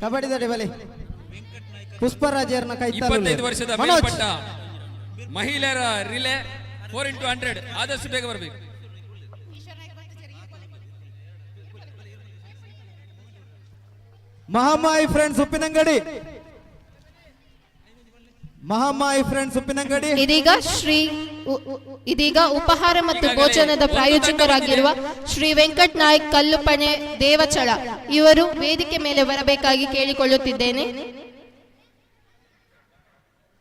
ಕಬಡ್ಡಿ ದಡೆ ಬಲೆ ಪುಷ್ಪರಾಜರ್ನ ಕೈ 25 ವರ್ಷದ ಮೇಲ್ಪಟ್ಟ ಮಹಿಳೆಯರ ರಿಲೇ 4x100 ಆದಷ್ಟು ಬೇಗ ಬರಬೇಕು. Mahamayi friends Uppinangadi, Mahamayi friends Uppinangadi. ಇದೀಗ ಉಪಹಾರ ಮತ್ತು ಭೋಜನದ ಪ್ರಾಯೋಜಕರಾಗಿರುವ ಶ್ರೀ ವೆಂಕಟ್ ನಾಯ್ಕ್ ಕಲ್ಲುಪಣೆ ದೇವಚಳ ಇವರು ವೇದಿಕೆ ಮೇಲೆ ಬರಬೇಕಾಗಿ ಕೇಳಿಕೊಳ್ಳುತ್ತಿದ್ದೇನೆ.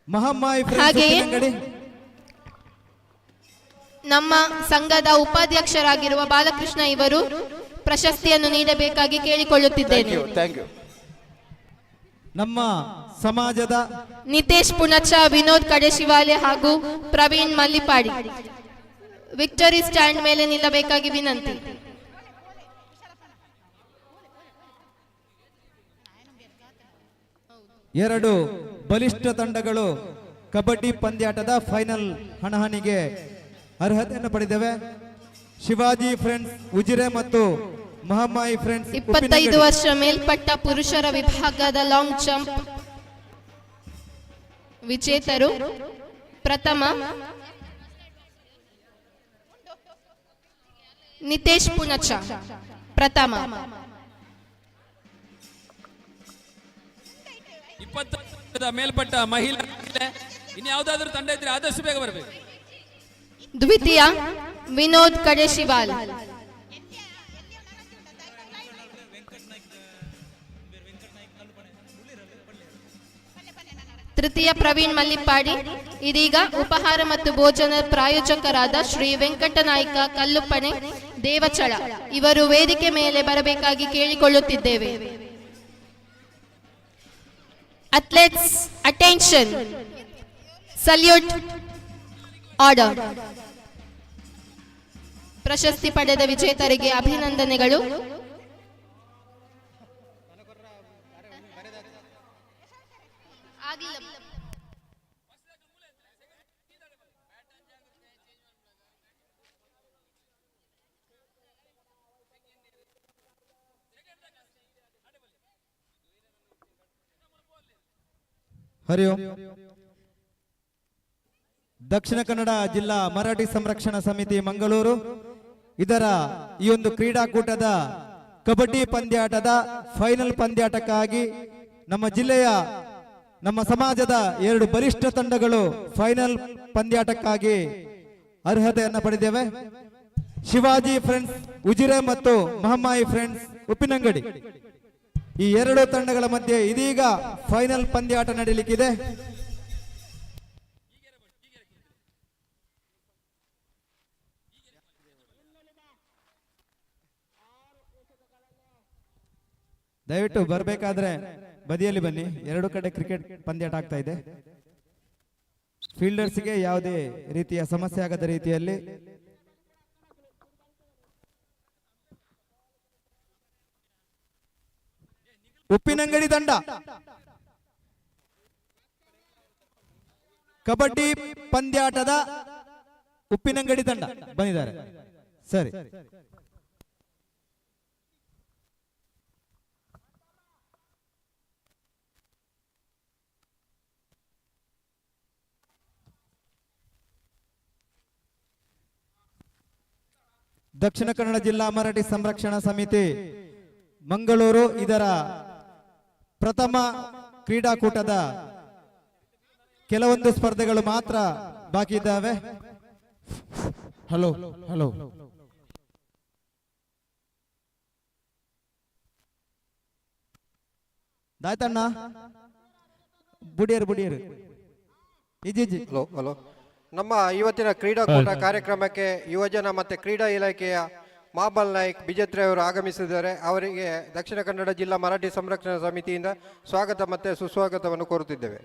ಮಹಾಮಾಯಿ ಹಾಗೆಯೇ ನಮ್ಮ ಸಂಘದ ಉಪಾಧ್ಯಕ್ಷರಾಗಿರುವ ಬಾಲಕೃಷ್ಣ ಇವರು ಪ್ರಶಸ್ತಿಯನ್ನು ನೀಡಬೇಕಾಗಿ ಕೇಳಿಕೊಳ್ಳುತ್ತಿದ್ದೇನೆ. ನಮ್ಮ ಸಮಾಜದ ನಿತೇಶ್ ಪುಣಚ, ವಿನೋದ್ ಕಡೆಶಿವಾಲೆ ಹಾಗೂ ಪ್ರವೀಣ್ ಮಲ್ಲಿಪಾಡಿ ವಿಕ್ಟರಿ ಸ್ಟ್ಯಾಂಡ್ ಮೇಲೆ ನಿಲ್ಲಬೇಕಾಗಿ ವಿನಂತಿ. ಎರಡು ಬಲಿಷ್ಠ ತಂಡಗಳು ಕಬಡ್ಡಿ ಪಂದ್ಯಾಟದ ಫೈನಲ್ ಹಣಾಹಣಿಗೆ ಅರ್ಹತೆಯನ್ನು ಪಡೆದಿವೆ. ಶಿವಾಜಿ ಫ್ರೆಂಡ್ಸ್ ಉಜಿರೆ ಮತ್ತು ಮಹಾಮಾಯಿ ಫ್ರೆಂಡ್ಸ್ 25 ವರ್ಷ ಮೇಲ್ಪಟ್ಟ ಪುರುಷರ ವಿಭಾಗದ ಲಾಂಗ್ ಜಂಪ್ ವಿಜೇತರು ಪ್ರಥಮ ನಿತೇಶ್ ಪುಣಚ, ಪ್ರಥಮ. 20 ಮೇಲ್ಪಟ್ಟ ಮಹಿಳಾ ಇನ್ಯಾವುದಾದ್ರೂ ತಂಡ ಇದ್ರೆ ಆದಷ್ಟು ಬೇಗ ಬರಬೇಕು. ದ್ವಿತೀಯ ವಿನೋದ್ ಕಡೆಶಿವಾಲ್, ತೃತೀಯ ಪ್ರವೀಣ್ ಮಲ್ಲಿಪಾಡಿ. ಇದೀಗ ಉಪಹಾರ ಮತ್ತು ಭೋಜನ ಪ್ರಾಯೋಜಕರಾದ ಶ್ರೀ ವೆಂಕಟನಾಯ್ಕ ಕಲ್ಲುಪಣೆ ದೇವಚಳ ಇವರು ವೇದಿಕೆ ಮೇಲೆ ಬರಬೇಕಾಗಿ ಕೇಳಿಕೊಳ್ಳುತ್ತಿದ್ದೇವೆ. Athletes attention, salute order. ಪ್ರಶಸ್ತಿ ಪಡೆದ ವಿಜೇತರಿಗೆ ಅಭಿನಂದನೆಗಳು. ಹರಿ ಓಂ. ದಕ್ಷಿಣ ಕನ್ನಡ ಜಿಲ್ಲಾ ಮರಾಠಿ ಸಂರಕ್ಷಣಾ ಸಮಿತಿ ಮಂಗಳೂರು ಇದರ ಈ ಒಂದು ಕ್ರೀಡಾಕೂಟದ ಕಬಡ್ಡಿ ಪಂದ್ಯಾಟದ ಫೈನಲ್ ಪಂದ್ಯಾಟಕ್ಕಾಗಿ ನಮ್ಮ ಜಿಲ್ಲೆಯ ನಮ್ಮ ಸಮಾಜದ ಎರಡು ಬಲಿಷ್ಠ ತಂಡಗಳು ಫೈನಲ್ ಪಂದ್ಯಾಟಕ್ಕಾಗಿ ಅರ್ಹತೆಯನ್ನು ಪಡೆದಿವೆ. ಶಿವಾಜಿ ಫ್ರೆಂಡ್ಸ್ ಉಜಿರೆ ಮತ್ತು ಮಹಾಮಾಯಿ ಫ್ರೆಂಡ್ಸ್ ಉಪ್ಪಿನಂಗಡಿ ಈ ಎರಡು ತಂಡಗಳ ಮಧ್ಯೆ ಇದೀಗ ಫೈನಲ್ ಪಂದ್ಯಾಟ ನಡೆಯಲಿಕ್ಕಿದೆ. ದಯವಿಟ್ಟು ಬರಬೇಕಾದ್ರೆ ಬದಿಯಲ್ಲಿ ಬನ್ನಿ. ಎರಡು ಕಡೆ ಕ್ರಿಕೆಟ್ ಪಂದ್ಯಾಟ ಆಗ್ತಾ ಇದೆ. ಫೀಲ್ಡರ್ಸ್ಗೆ ಯಾವುದೇ ರೀತಿಯ ಸಮಸ್ಯೆ ಆಗದ ರೀತಿಯಲ್ಲಿ ಉಪ್ಪಿನಂಗಡಿ ತಂಡ ಕಬಡ್ಡಿ ಪಂದ್ಯಾಟದ ಉಪ್ಪಿನಂಗಡಿ ತಂಡ ಬಂದಿದ್ದಾರೆ. ಸರಿ, ದಕ್ಷಿಣ ಕನ್ನಡ ಜಿಲ್ಲಾ ಮರಾಠಿ ಸಂರಕ್ಷಣಾ ಸಮಿತಿ ಮಂಗಳೂರು ಇದರ ಪ್ರಥಮ ಕ್ರೀಡಾಕೂಟದ ಕೆಲವೊಂದು ಸ್ಪರ್ಧೆಗಳು ಮಾತ್ರ ಬಾಕಿ ಇದ್ದಾವೆ. ಹಲೋ ಹಲೋ ದಾಯ್ತಣ್ಣ, ಬುಡಿಯರು ಬುಡಿಯರು ಇಜಿಜಿ. Hello hello. ನಮ್ಮ ಇವತ್ತಿನ ಕ್ರೀಡಾಕೂಟ ಕಾರ್ಯಕ್ರಮಕ್ಕೆ ಯುವಜನ ಮತ್ತು ಕ್ರೀಡಾ ಇಲಾಖೆಯ ಮಾಬಲ್ ನಾಯ್ಕ್ ಬಿಜೆತ್ರೆ ಅವರು ಆಗಮಿಸಿದ್ದಾರೆ. ಅವರಿಗೆ ದಕ್ಷಿಣ ಕನ್ನಡ ಜಿಲ್ಲಾ ಮರಾಠಿ ಸಂರಕ್ಷಣಾ ಸಮಿತಿಯಿಂದ ಸ್ವಾಗತ ಮತ್ತು ಸುಸ್ವಾಗತವನ್ನು ಕೋರುತ್ತಿದ್ದೇವೆ.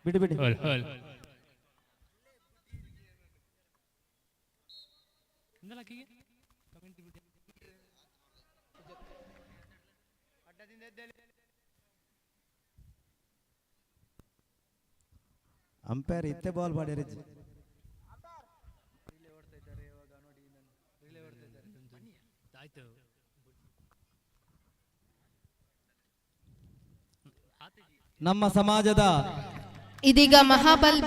ಬಿಡಿ ಬಿಡಿ ಬಿಡಿ. ಅಂಪೈರ್ ಇತ್ತೆ ಬಾಲ್ ಮಾಡ್ಯಾರ. ನಮ್ಮ ಸಮಾಜದ ಇದೀಗ ಮಹಾಬಲ್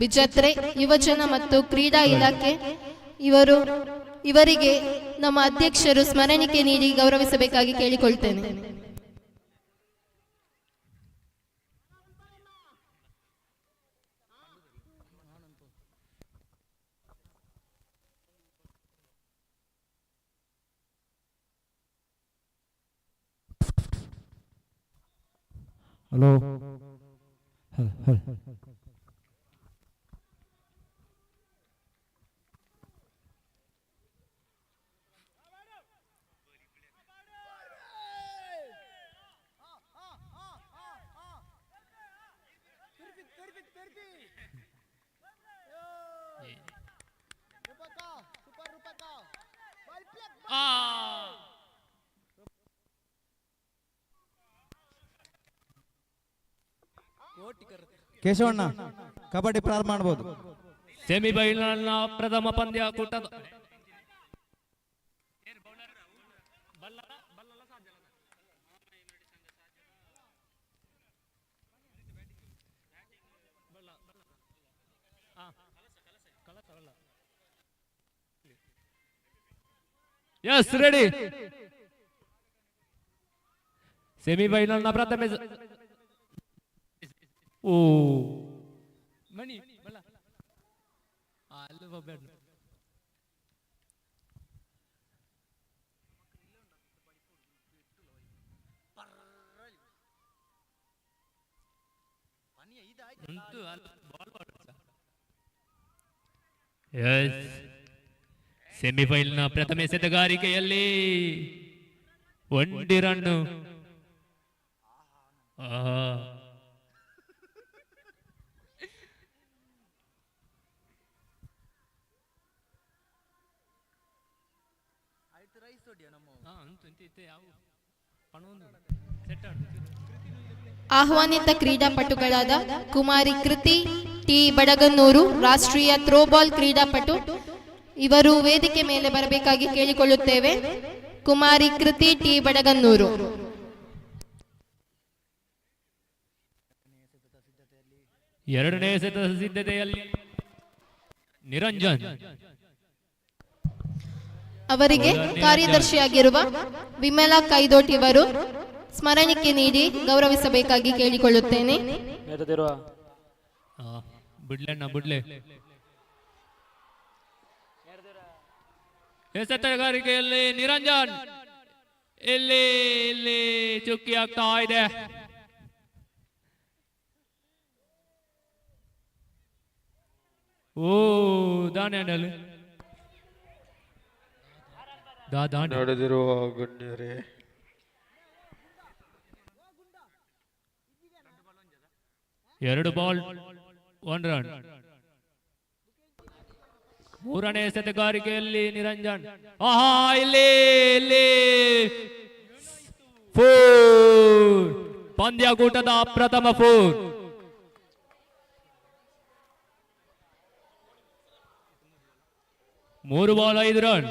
ಬಿಜತ್ರೆ ಯುವಜನ ಮತ್ತು ಕ್ರೀಡಾ ಇಲಾಖೆ ಇವರಿಗೆ ನಮ್ಮ ಅಧ್ಯಕ್ಷರು ಸ್ಮರಣಿಕೆ ನೀಡಿ ಗೌರವಿಸಬೇಕಾಗಿ ಕೇಳಿಕೊಳ್ತೇನೆ. ಹಲೋ ಕೇಶವಣ್ಣ ಕಬಡ್ಡಿ ಪ್ರಾರಂಭ ಮಾಡಬಹುದು. ಸೆಮಿಫೈನಲ್ನ ಪ್ರಥಮ ಪಂದ್ಯಾಕೂಟದ ಎಸ್ ರೆಡಿ. ಸೆಮಿಫೈನಲ್ನ ಪ್ರಥಮ ಓ ಮಣಿ ಬಲ್ಲ ಅಲ್ಲಿ ಹೋಗ್ಬೇಡ. ಸೆಮಿಫೈನಲ್ನ ಪ್ರಥಮ ಎಸೆತಗಾರಿಕೆಯಲ್ಲಿ ಒಂಟಿ ರನ್ನು. ಆಹ್ವಾನಿತ ಕ್ರೀಡಾಪಟುಗಳಾದ ಕುಮಾರಿ ಕೃತಿ ಟಿ ಬಡಗನ್ನೂರು, ರಾಷ್ಟ್ರೀಯ ಥ್ರೋಬಾಲ್ ಕ್ರೀಡಾಪಟು, ಇವರು ವೇದಿಕೆ ಮೇಲೆ ಬರಬೇಕಾಗಿ ಕೇಳಿಕೊಳ್ಳುತ್ತೇವೆ. ಕುಮಾರಿ ಕೃತಿ ಟಿ ಬಡಗನ್ನೂರು. ಎರಡನೇ ಎಸೆತದ ಸಿದ್ಧತೆಯಲ್ಲಿ ನಿರಂಜನ್. ಅವರಿಗೆ ಕಾರ್ಯದರ್ಶಿಯಾಗಿರುವ ವಿಮಲಾ ಕೈದೋಟ್ ಇವರು ಸ್ಮರಣಿಕೆ ನೀಡಿ ಗೌರವಿಸಬೇಕಾಗಿ ಕೇಳಿಕೊಳ್ಳುತ್ತೇನೆ. ಬಿಡ್ಲಣ್ಣ ಬಿಡ್ಲೆ. ಎಸೆತಗಾರಿಕೆಯಲ್ಲಿ ನಿರಂಜನ್ ಇಲ್ಲಿ ಇಲ್ಲಿ ಚುಕ್ಕಿ ಆಗ್ತಾ ಇದೆ. ಓ ದಾಂಡಲ್ಲಿ ನಡೆದಿರುವ ಗಣ್ಯರೇ, ಎರಡು ಬಾಲ್ 1 ರನ್. ಮೂರನೇ ಎಸೆತಗಾರಿಕೆಯಲ್ಲಿ ನಿರಂಜನ್. ಆಹಾ ಇಲ್ಲಿ ಇಲ್ಲಿ ಫೋರ್. ಪಂದ್ಯಾಕೂಟದ ಪ್ರಥಮ ಫೋರ್. ಮೂರು ಬಾಲ್ 5 ರನ್.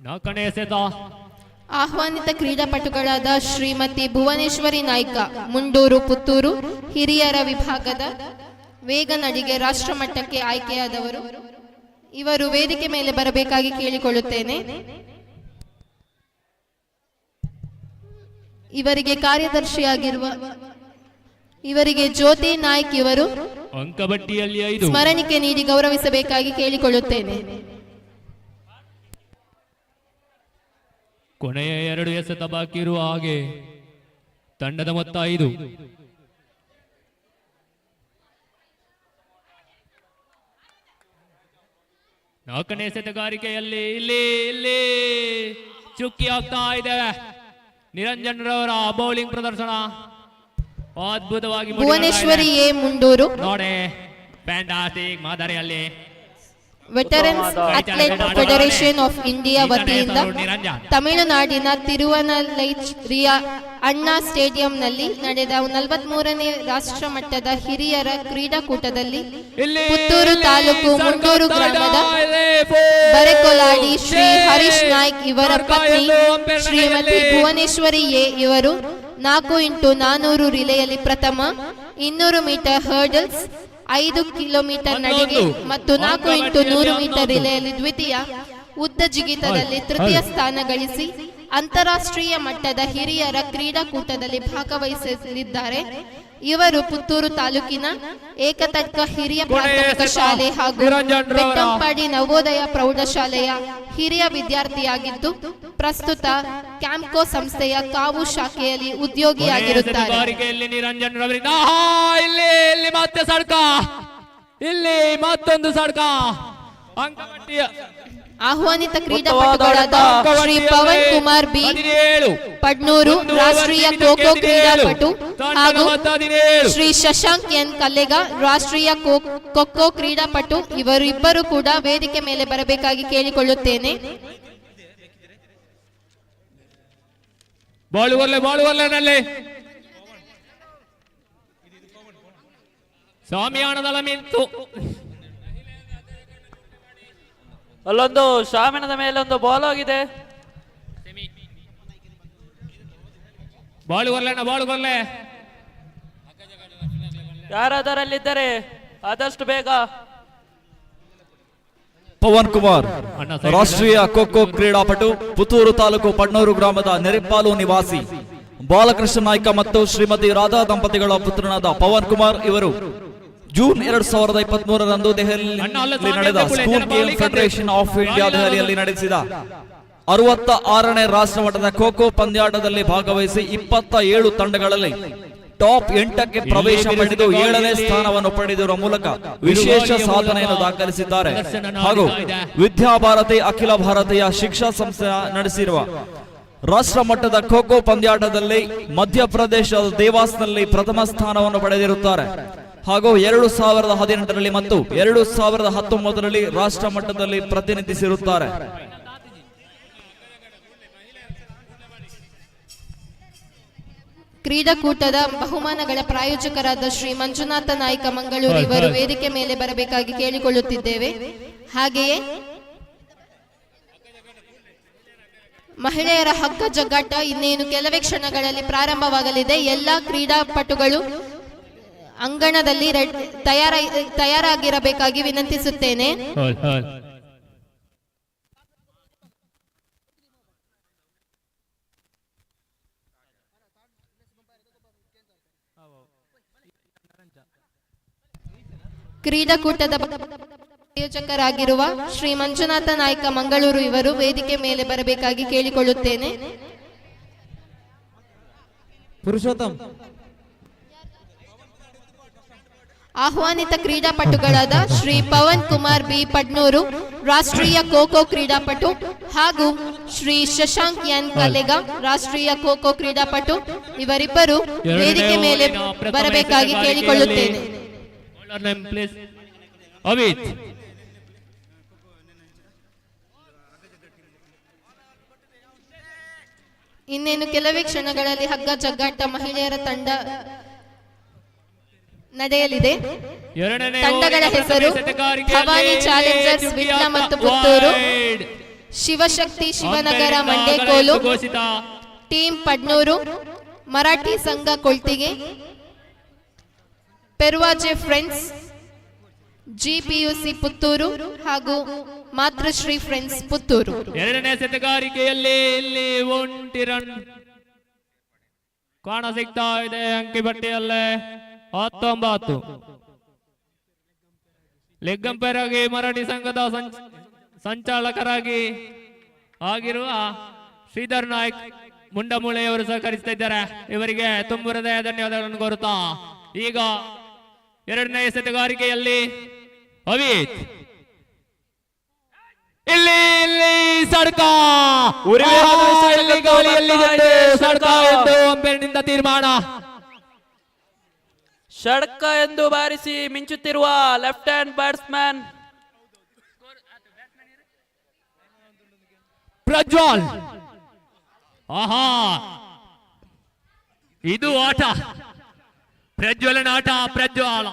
ನಾಲ್ಕನೇ ಎಸೆತ ಆಹ್ವಾನಿತ ಕ್ರೀಡಾಪಟುಗಳಾದ ಶ್ರೀಮತಿ ಭುವನೇಶ್ವರಿ ನಾಯ್ಕ, ಮುಂಡೂರು ಪುತ್ತೂರು, ಹಿರಿಯರ ವಿಭಾಗದ ವೇಗ ನಡಿಗೆ ರಾಷ್ಟ್ರಮಟ್ಟಕ್ಕೆ ಆಯ್ಕೆಯಾದವರು. ಇವರು ವೇದಿಕೆ ಮೇಲೆ ಬರಬೇಕಾಗಿ ಕೇಳಿಕೊಳ್ಳುತ್ತೇನೆ. ಇವರಿಗೆ ಕಾರ್ಯದರ್ಶಿಯಾಗಿರುವ ಇವರಿಗೆ ಜ್ಯೋತಿ ನಾಯ್ಕ್ ಇವರು ಅಂಕಪಟ್ಟಿಯಲ್ಲಿ 5 ಸ್ಮರಣಿಕೆ ನೀಡಿ ಗೌರವಿಸಬೇಕಾಗಿ ಕೇಳಿಕೊಳ್ಳುತ್ತೇನೆ. ಕೊನೆಯ 2 ಎಸೆತ ಬಾಕಿ ಇರುವ ಹಾಗೆ ತಂಡದ ಮೊತ್ತ 5. ನಾಲ್ಕನೇ ಎಸೆತಗಾರಿಕೆಯಲ್ಲಿ ಇಲ್ಲಿ ಇಲ್ಲಿ ಚುಕ್ಕಿ ಆಗ್ತಾ ಇದೆ. ನಿರಂಜನ್ ರವರ ಬೌಲಿಂಗ್ ಪ್ರದರ್ಶನ ಅದ್ಭುತವಾಗಿ ಭುವನೇಶ್ವರಿ ಎ ಮುಂಡೂರು ನೋಡಿ ಫ್ಯಾಂಟಾಸ್ಟಿಕ್ ಮಾದರಿಯಲ್ಲಿ veterans athlete federation of India ವತಿಯಿಂದ ತಮಿಳುನಾಡಿನ ತಿರುವನಲ್ಲೈರಿಯ ಅಣ್ಣಾ ಸ್ಟೇಡಿಯಂನಲ್ಲಿ ನಡೆದ 43ನೇ ರಾಷ್ಟ್ರ ಮಟ್ಟದ ಹಿರಿಯರ ಕ್ರೀಡಾಕೂಟದಲ್ಲಿ ಪುತ್ತೂರು ತಾಲೂಕು ಮುಂಡೂರು ಗ್ರಾಮದ ಬರೆಕೊಲಾಡಿ ಶ್ರೀ ಹರೀಶ್ ನಾಯ್ಕ್ ಇವರ ಪತ್ನಿ ಶ್ರೀಮತಿ ಭುವನೇಶ್ವರಿ ಎ ಇವರು 4x400 ರಿಲೆಯಲ್ಲಿ ಪ್ರಥಮ, 200 ಮೀಟರ್ ಹರ್ಡಲ್ಸ್, 5 ಕಿಲೋಮೀಟರ್ ನಡಿಗೆ ಮತ್ತು 4x100 ಮೀಟರ್ ರಿಲೆಯಲ್ಲಿ ದ್ವಿತೀಯ, ಉದ್ದ ಜಿಗಿತದಲ್ಲಿ ತೃತೀಯ ಸ್ಥಾನ ಗಳಿಸಿ ಅಂತಾರಾಷ್ಟ್ರೀಯ ಮಟ್ಟದ ಹಿರಿಯರ ಕ್ರೀಡಾಕೂಟದಲ್ಲಿ ಭಾಗವಹಿಸಲಿದ್ದಾರೆ. ಇವರು ಪುತ್ತೂರು ತಾಲೂಕಿನ ಏಕತಡ್ಕ ಹಿರಿಯ ಪ್ರಾಥಮಿಕ ಶಾಲೆ ಹಾಗೂ ಬೆಟ್ಟಂಪಾಡಿ ನವೋದಯ ಪ್ರೌಢಶಾಲೆಯ ಹಿರಿಯ ವಿದ್ಯಾರ್ಥಿಯಾಗಿದ್ದು ಪ್ರಸ್ತುತ ಕ್ಯಾಂಪ್ಕೋ ಸಂಸ್ಥೆಯ ಕಾವು ಶಾಖೆಯಲ್ಲಿ ಉದ್ಯೋಗಿಯಾಗಿರುತ್ತಾರೆ. ನಿರಂಜನ್ ರವರಿಂದ ಇಲ್ಲಿ ಮತ್ತೆ ಸಡ್ಕ, ಇಲ್ಲಿ ಮತ್ತೊಂದು ಸಡ್ಕ. ಅಂಕಪಟ್ಟಿಯ ಆಹ್ವಾನಿತ ಕ್ರೀಡಾಪಟುಗಳಾದ ಶ್ರೀ ಪವನ್ ಕುಮಾರ್ ಬಿ ಪಡ್ನೂರು ರಾಷ್ಟ್ರೀಯ ಖೋ ಖೋ ಕ್ರೀಡಾಪಟು ಹಾಗೂ ಶ್ರೀ ಶಶಾಂಕ್ ಎನ್ ಕಲ್ಲೆಗ ರಾಷ್ಟ್ರೀಯ ಖೋ ಖೋ ಕ್ರೀಡಾಪಟು ಇವರಿಬ್ಬರು ಕೂಡ ವೇದಿಕೆ ಮೇಲೆ ಬರಬೇಕಾಗಿ ಕೇಳಿಕೊಳ್ಳುತ್ತೇನೆ. ಬಾಳುವಲ್ಲೆ ಸಾಮಿಯಾಣದ ಮಿಂತು ಅಲ್ಲೊಂದು ಶಾಮಿಯಾನದ ಮೇಲೆ ಒಂದು ಬಾಲ್ ಆಗಿದೆ. ಬಾಳುಗೊಲ್ಲೆ ಯಾರಾದರಲ್ಲಿದ್ದರೆ ಆದಷ್ಟು ಬೇಗ. ಪವನ್ ಕುಮಾರ್ ರಾಷ್ಟ್ರೀಯ ಖೋ ಖೋ ಕ್ರೀಡಾಪಟು, ಪುತ್ತೂರು ತಾಲೂಕು ಪಡ್ನೂರು ಗ್ರಾಮದ ನೆರೆಪಾಲು ನಿವಾಸಿ ಬಾಲಕೃಷ್ಣ ನಾಯ್ಕ ಮತ್ತು ಶ್ರೀಮತಿ ರಾಧಾ ದಂಪತಿಗಳ ಪುತ್ರನಾದ ಪವನ್ ಕುಮಾರ್ ಇವರು ಜೂನ್ 2023ರಂದು ದೆಹಲಿಯಲ್ಲಿ ನಡೆದ school game federation of India ದೆಹಲಿಯಲ್ಲಿ ನಡೆಸಿದ 66ನೇ ರಾಷ್ಟ್ರ ಮಟ್ಟದ ಖೋ ಖೋ ಪಂದ್ಯಾಟದಲ್ಲಿ ಭಾಗವಹಿಸಿ 27 ತಂಡಗಳಲ್ಲಿ ಟಾಪ್ 8ಕ್ಕೆ ಪ್ರವೇಶ ಪಡೆದು 7ನೇ ಸ್ಥಾನವನ್ನು ಪಡೆದಿರುವ ಮೂಲಕ ವಿಶೇಷ ಸಾಧನೆಯನ್ನು ದಾಖಲಿಸಿದ್ದಾರೆ. ಹಾಗೂ ವಿದ್ಯಾಭಾರತಿ ಅಖಿಲ ಭಾರತೀಯ ಶಿಕ್ಷಾ ಸಂಸ್ಥೆ ನಡೆಸಿರುವ ರಾಷ್ಟ್ರ ಮಟ್ಟದ ಖೋ ಖೋ ಪಂದ್ಯಾಟದಲ್ಲಿ ಮಧ್ಯಪ್ರದೇಶದ ದೇವಾಸ್ನಲ್ಲಿ ಪ್ರಥಮ ಸ್ಥಾನವನ್ನು ಪಡೆದಿರುತ್ತಾರೆ. ಹಾಗೂ 2018ರಲ್ಲಿ ಮತ್ತು 2019ರಲ್ಲಿ ರಾಷ್ಟ್ರ ಮಟ್ಟದಲ್ಲಿ ಪ್ರತಿನಿಧಿಸಿರುತ್ತಾರೆ. ಕ್ರೀಡಾಕೂಟದ ಬಹುಮಾನಗಳ ಪ್ರಾಯೋಜಕರಾದ ಶ್ರೀ ಮಂಜುನಾಥ ನಾಯ್ಕ ಮಂಗಳೂರು ಇವರು ವೇದಿಕೆ ಮೇಲೆ ಬರಬೇಕಾಗಿ ಕೇಳಿಕೊಳ್ಳುತ್ತಿದ್ದೇವೆ. ಹಾಗೆಯೇ ಮಹಿಳೆಯರ ಹಗ್ಗ ಜಗ್ಗಾಟ ಇನ್ನೇನು ಕೆಲವೇ ಕ್ಷಣಗಳಲ್ಲಿ ಪ್ರಾರಂಭವಾಗಲಿದೆ. ಎಲ್ಲಾ ಕ್ರೀಡಾಪಟುಗಳು ಅಂಗಣದಲ್ಲಿ ತಯಾರಾಗಿರಬೇಕಾಗಿ ವಿನಂತಿಸುತ್ತೇನೆ. ಕ್ರೀಡಾಕೂಟದ ಪ್ರಾಯೋಜಕರಾಗಿರುವ ಶ್ರೀ ಮಂಜುನಾಥ ನಾಯ್ಕ ಮಂಗಳೂರು ಇವರು ವೇದಿಕೆ ಮೇಲೆ ಬರಬೇಕಾಗಿ ಕೇಳಿಕೊಳ್ಳುತ್ತೇನೆ. ಪುರುಷೋತ್ತಮ್ ಆಹ್ವಾನಿತ ಕ್ರೀಡಾಪಟುಗಳಾದ ಶ್ರೀ ಪವನ್ ಕುಮಾರ್ ಬಿ ಪಡ್ನೂರು ರಾಷ್ಟ್ರೀಯ ಖೋ ಖೋ ಕ್ರೀಡಾಪಟು ಹಾಗೂ ಶ್ರೀ ಶಶಾಂಕ್ ಎನ್ ಕಲೆಗ ರಾಷ್ಟ್ರೀಯ ಖೋ ಖೋ ಕ್ರೀಡಾಪಟು ಇವರಿಬ್ಬರು ವೇದಿಕೆ ಮೇಲೆ ಬರಬೇಕಾಗಿ ಕೇಳಿಕೊಳ್ಳುತ್ತೇನೆ. ಇನ್ನೇನು ಕೆಲವೇ ಕ್ಷಣಗಳಲ್ಲಿ ಹಗ್ಗ ಜಗ್ಗಾಟ ಮಹಿಳೆಯರ ತಂಡ ನಡೆಯಲಿದೆ. ತಂಡಗಳ ಹೆಸರು ಭವಾನಿ ಚಾಲೆಂಜರ್ಸ್ ವಿಟ್ಲ ಮತ್ತು ಪುತ್ತೂರು, ಶಿವಶಕ್ತಿ ಶಿವನಗರ ಮಂಡೇಕೋಲು, ಟೀಮ್ ಪಡ್ನೂರು, ಮರಾಠಿ ಸಂಘ ಕೊಳ್ತಿಗೆ, ಪೆರ್ವಾಜೆ ಫ್ರೆಂಡ್ಸ್, ಜಿಪಿಯುಸಿ ಪುತ್ತೂರು ಹಾಗೂ ಮಾತೃಶ್ರೀ ಫ್ರೆಂಡ್ಸ್ ಪುತ್ತೂರು. ಎರಡನೇ ಸೆತಗಾರಿಕೆಯಲ್ಲಿ ಇಲ್ಲಿ 1 ರನ್ ಕಾಣ ಸಿಗ್ತಾ ಇದೆ. ಅಂಕಿ ಪಟ್ಟಿಯಲ್ಲೇ 19. ಲೆಗ್ ಅಂಪೈರ್ ಆಗಿ ಮರಾಠಿ ಸಂಘದ ಸಂಚಾಲಕರಾಗಿ ಆಗಿರುವ ಶ್ರೀಧರ್ ನಾಯ್ಕ್ ಮುಂಡಮೂಳೆಯವರು ಸಹಕರಿಸ್ತಾ ಇದ್ದಾರೆ. ಇವರಿಗೆ ತುಂಬ ಹೃದಯ ಧನ್ಯವಾದಗಳನ್ನು ಕೋರುತ್ತಾ ಈಗ ಎರಡನೇ ಎಸೆತಗಾರಿಕೆಯಲ್ಲಿ ಅವಿತ್ ಇಲ್ಲಿ ಇಲ್ಲಿ ಸಡ್ಕ ಇಲ್ಲಿ ಗಾಳಿಯಲ್ಲಿ ಸಡ್ಕ ಎಂದು ಅಂಪೈರ್ನಿಂದ ತೀರ್ಮಾನ. ಷಡ್ಕ ಎಂದು ಬಾರಿಸಿ ಮಿಂಚುತ್ತಿರುವ ಲೆಫ್ಟ್ ಹ್ಯಾಂಡ್ ಬ್ಯಾಟ್ಸ್ಮನ್ ಪ್ರಜ್ವಲ್. ಆಹಾ, ಇದು ಆಟ, ಪ್ರಜ್ವಲನ ಆಟ. ಪ್ರಜ್ವಲ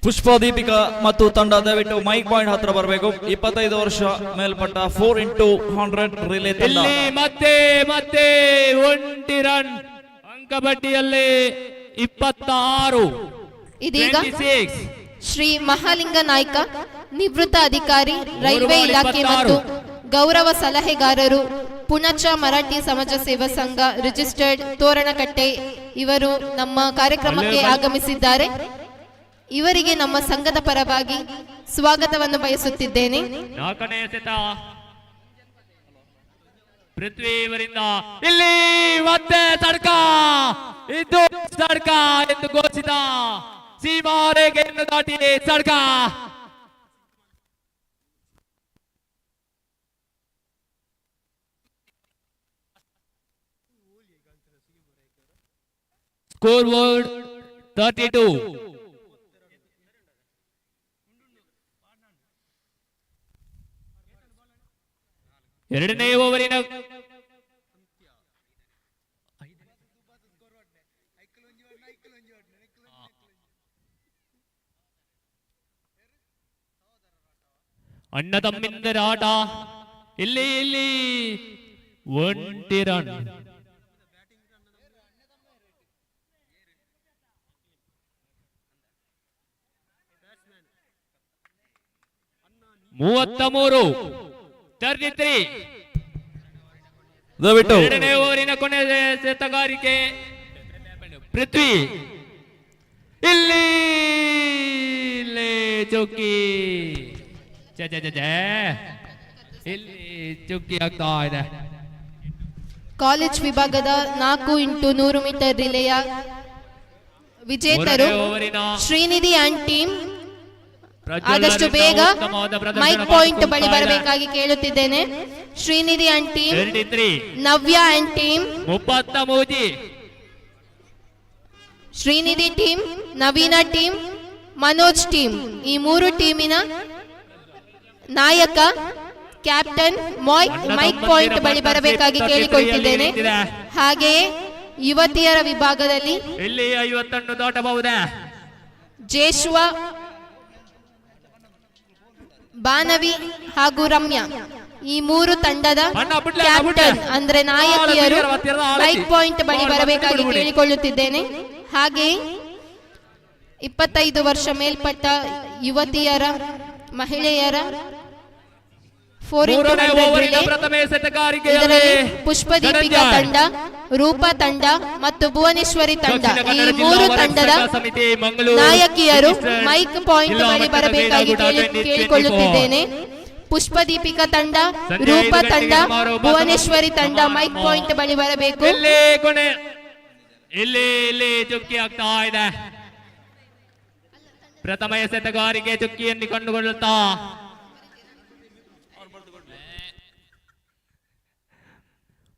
ಪುಷ್ಪ ದೀಪಿಕಾ ಮತ್ತು ತಂಡ ದಯವಿಟ್ಟು ಮೈಕ್ ಪಾಯಿಂಟ್ ಹತ್ರ ಬರಬೇಕು. 25 ವರ್ಷ ಮೇಲ್ಪಟ್ಟ 4x100 ರಿಲೇ ತಂಡ. ಇಲ್ಲಿ ಮತ್ತೆ ಮತ್ತೆ ಒಂಟಿ ರನ್ ಅಂಕಪಟ್ಟಿಯಲ್ಲಿ 26. ಇದೀಗ ಶ್ರೀ ಮಹಾಲಿಂಗ ನಾಯ್ಕ, ನಿವೃತ್ತ ಅಧಿಕಾರಿ, ರೈಲ್ವೆ ಇಲಾಖೆ ಮತ್ತು ಗೌರವ ಸಲಹೆಗಾರರು, ಪುಣಚ ಮರಾಠಿ ಸಮಾಜ ಸೇವಾ ಸಂಘ ರಿಜಿಸ್ಟರ್ಡ್ ತೋರಣಕಟ್ಟೆ, ಇವರು ನಮ್ಮ ಕಾರ್ಯಕ್ರಮಕ್ಕೆ ಆಗಮಿಸಿದ್ದಾರೆ. ಇವರಿಗೆ ನಮ್ಮ ಸಂಘದ ಪರವಾಗಿ ಸ್ವಾಗತವನ್ನು ಬಯಸುತ್ತಿದ್ದೇನೆ. 4ನೇ ಎಸೆತ ಪೃಥ್ವಿ ಇವರಿಂದ. ಇಲ್ಲಿ ಮತ್ತೆ ತಡ್ಕ, ಇದು ತಡ್ಕ ಎಂದು ಘೋಷಿತ. ಸೀಮಾರೇಖೆಯನ್ನು ದಾಟಿ ತಡ್ಕ. Score board 32. ಎರಡನೇ ಓವರಿನ ಅಣ್ಣ ತಮ್ಮಿಂದರ ಆಟ. ಇಲ್ಲಿ ಇಲ್ಲಿ ಒಂಟಿ ರನ್. ಮೂವತ್ತ 33. ದಯವಿಟ್ಟು ಎರಡನೇ ಓವರಿನ ಕೊನೆ ಎಸೆತಗಾರಿಕೆ ಪೃಥ್ವಿ. ಇಲ್ಲಿ ಚೌಕಿ ಇಲ್ಲಿ ಚುಕ್ಕಿ ಆಗ್ತಾ ಇದೆ. ಕಾಲೇಜ್ ವಿಭಾಗದ 4x100 ಮೀಟರ್ ರಿಲೆಯ ವಿಜೇತರು ಶ್ರೀನಿಧಿ ಅಂಡ್ ಟೀಮ್. ಆದಷ್ಟು ಬೇಗ ಮೈಕ್ ಪಾಯಿಂಟ್ ಬಳಿ ಬರಬೇಕಾಗಿ ಕೇಳುತ್ತಿದ್ದೇನೆ. Srinidhi and team, Navya and team, Srinidhi team, Naveena team, Manoj team, ಈ 3 ಟೀಮಿನ ನಾಯಕ ಕ್ಯಾಪ್ಟನ್ ಮೈಕ್ ಪಾಯಿಂಟ್ ಬಳಿ ಬರಬೇಕಾಗಿ ಕೇಳಿಕೊಳ್ತಿದ್ದೇನೆ. ಹಾಗೆಯೇ ಯುವತಿಯರ ವಿಭಾಗದಲ್ಲಿ ಇಲ್ಲಿ 50 ದಾಟಬಹುದೇ ಜೇಶ್ವ, ಬಾನವಿ ಹಾಗೂ ರಮ್ಯಾ, ಈ 3 ತಂಡದ ಕ್ಯಾಪ್ಟನ್ ಅಂದ್ರೆ ನಾಯಕಿಯರು ಮೈಕ್ ಪಾಯಿಂಟ್ ಬಳಿ ಬರಬೇಕಾಗಿ ಕೇಳಿಕೊಳ್ಳುತ್ತಿದ್ದೇನೆ. ಹಾಗೆಯೇ 25 ವರ್ಷ ಮೇಲ್ಪಟ್ಟ ಯುವತಿಯರ, ಮಹಿಳೆಯರ 4x100 ಇದರಲ್ಲಿ ಪುಷ್ಪ ದೀಪಿಕಾ ತಂಡ, ರೂಪಾ ತಂಡ ಮತ್ತು ಭುವನೇಶ್ವರಿ ತಂಡ, ಈ 3 ತಂಡದ ನಾಯಕಿಯರು ಮೈಕ್ ಪಾಯಿಂಟ್ ಬಳಿ ಬರಬೇಕಾಗಿ ಕೇಳಿಕೊಳ್ಳುತ್ತಿದ್ದೇನೆ. ಪುಷ್ಪ ದೀಪಿಕಾ ತಂಡ, ರೂಪಾ ತಂಡ, ಭುವನೇಶ್ವರಿ ತಂಡ ಮೈಕ್ ಪಾಯಿಂಟ್ ಬಳಿ ಬರಬೇಕು. ಇಲ್ಲಿ ಚುಕ್ಕಿ ಆಗ್ತಾ ಇದೆ. ಪ್ರಥಮ ಎಸೆತಗಾರಿಗೆ ಚುಕ್ಕಿಯನ್ನು ಕಂಡುಕೊಳ್ಳುತ್ತಾ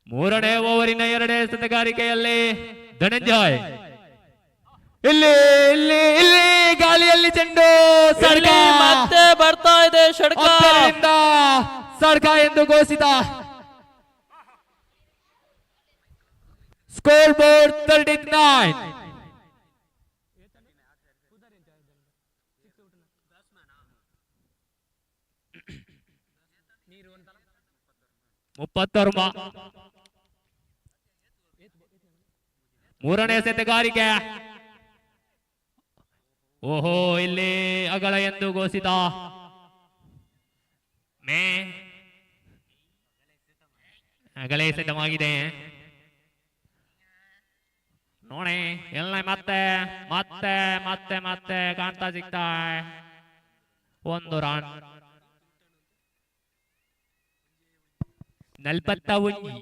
ಮೂರನೇ ಓವರಿನ 2ನೇ ಎಸೆತಗಾರಿಕೆಯಲ್ಲಿ ಧನಂಜಯ್. ಇಲ್ಲಿ ಇಲ್ಲಿ ಇಲ್ಲಿ ಗಾಳಿಯಲ್ಲಿ ಚೆಂಡು ಮತ್ತೆ ಬರ್ತಾ ಇದೆ. ಷಡ್ಕ ಸಡ್ಕ ಎಂದು ಘೋಷಿತ. Score board 39. ಮೂರನೇ ಎಸೆತಗಾರಿಕೆ. ಓಹೋ, ಇಲ್ಲಿ ಅಗಲ ಎಂದು ಘೋಷಿತ. ಅಗಲ ಎಸೆತವಾಗಿದೆ. ನೋಡಿ ಎಲ್ಲ ಮತ್ತೆ ಮತ್ತೆ ಮತ್ತೆ ಮತ್ತೆ ಕಾಣ್ತಾ ಸಿಗ್ತಾ 1 ರನ್. 41.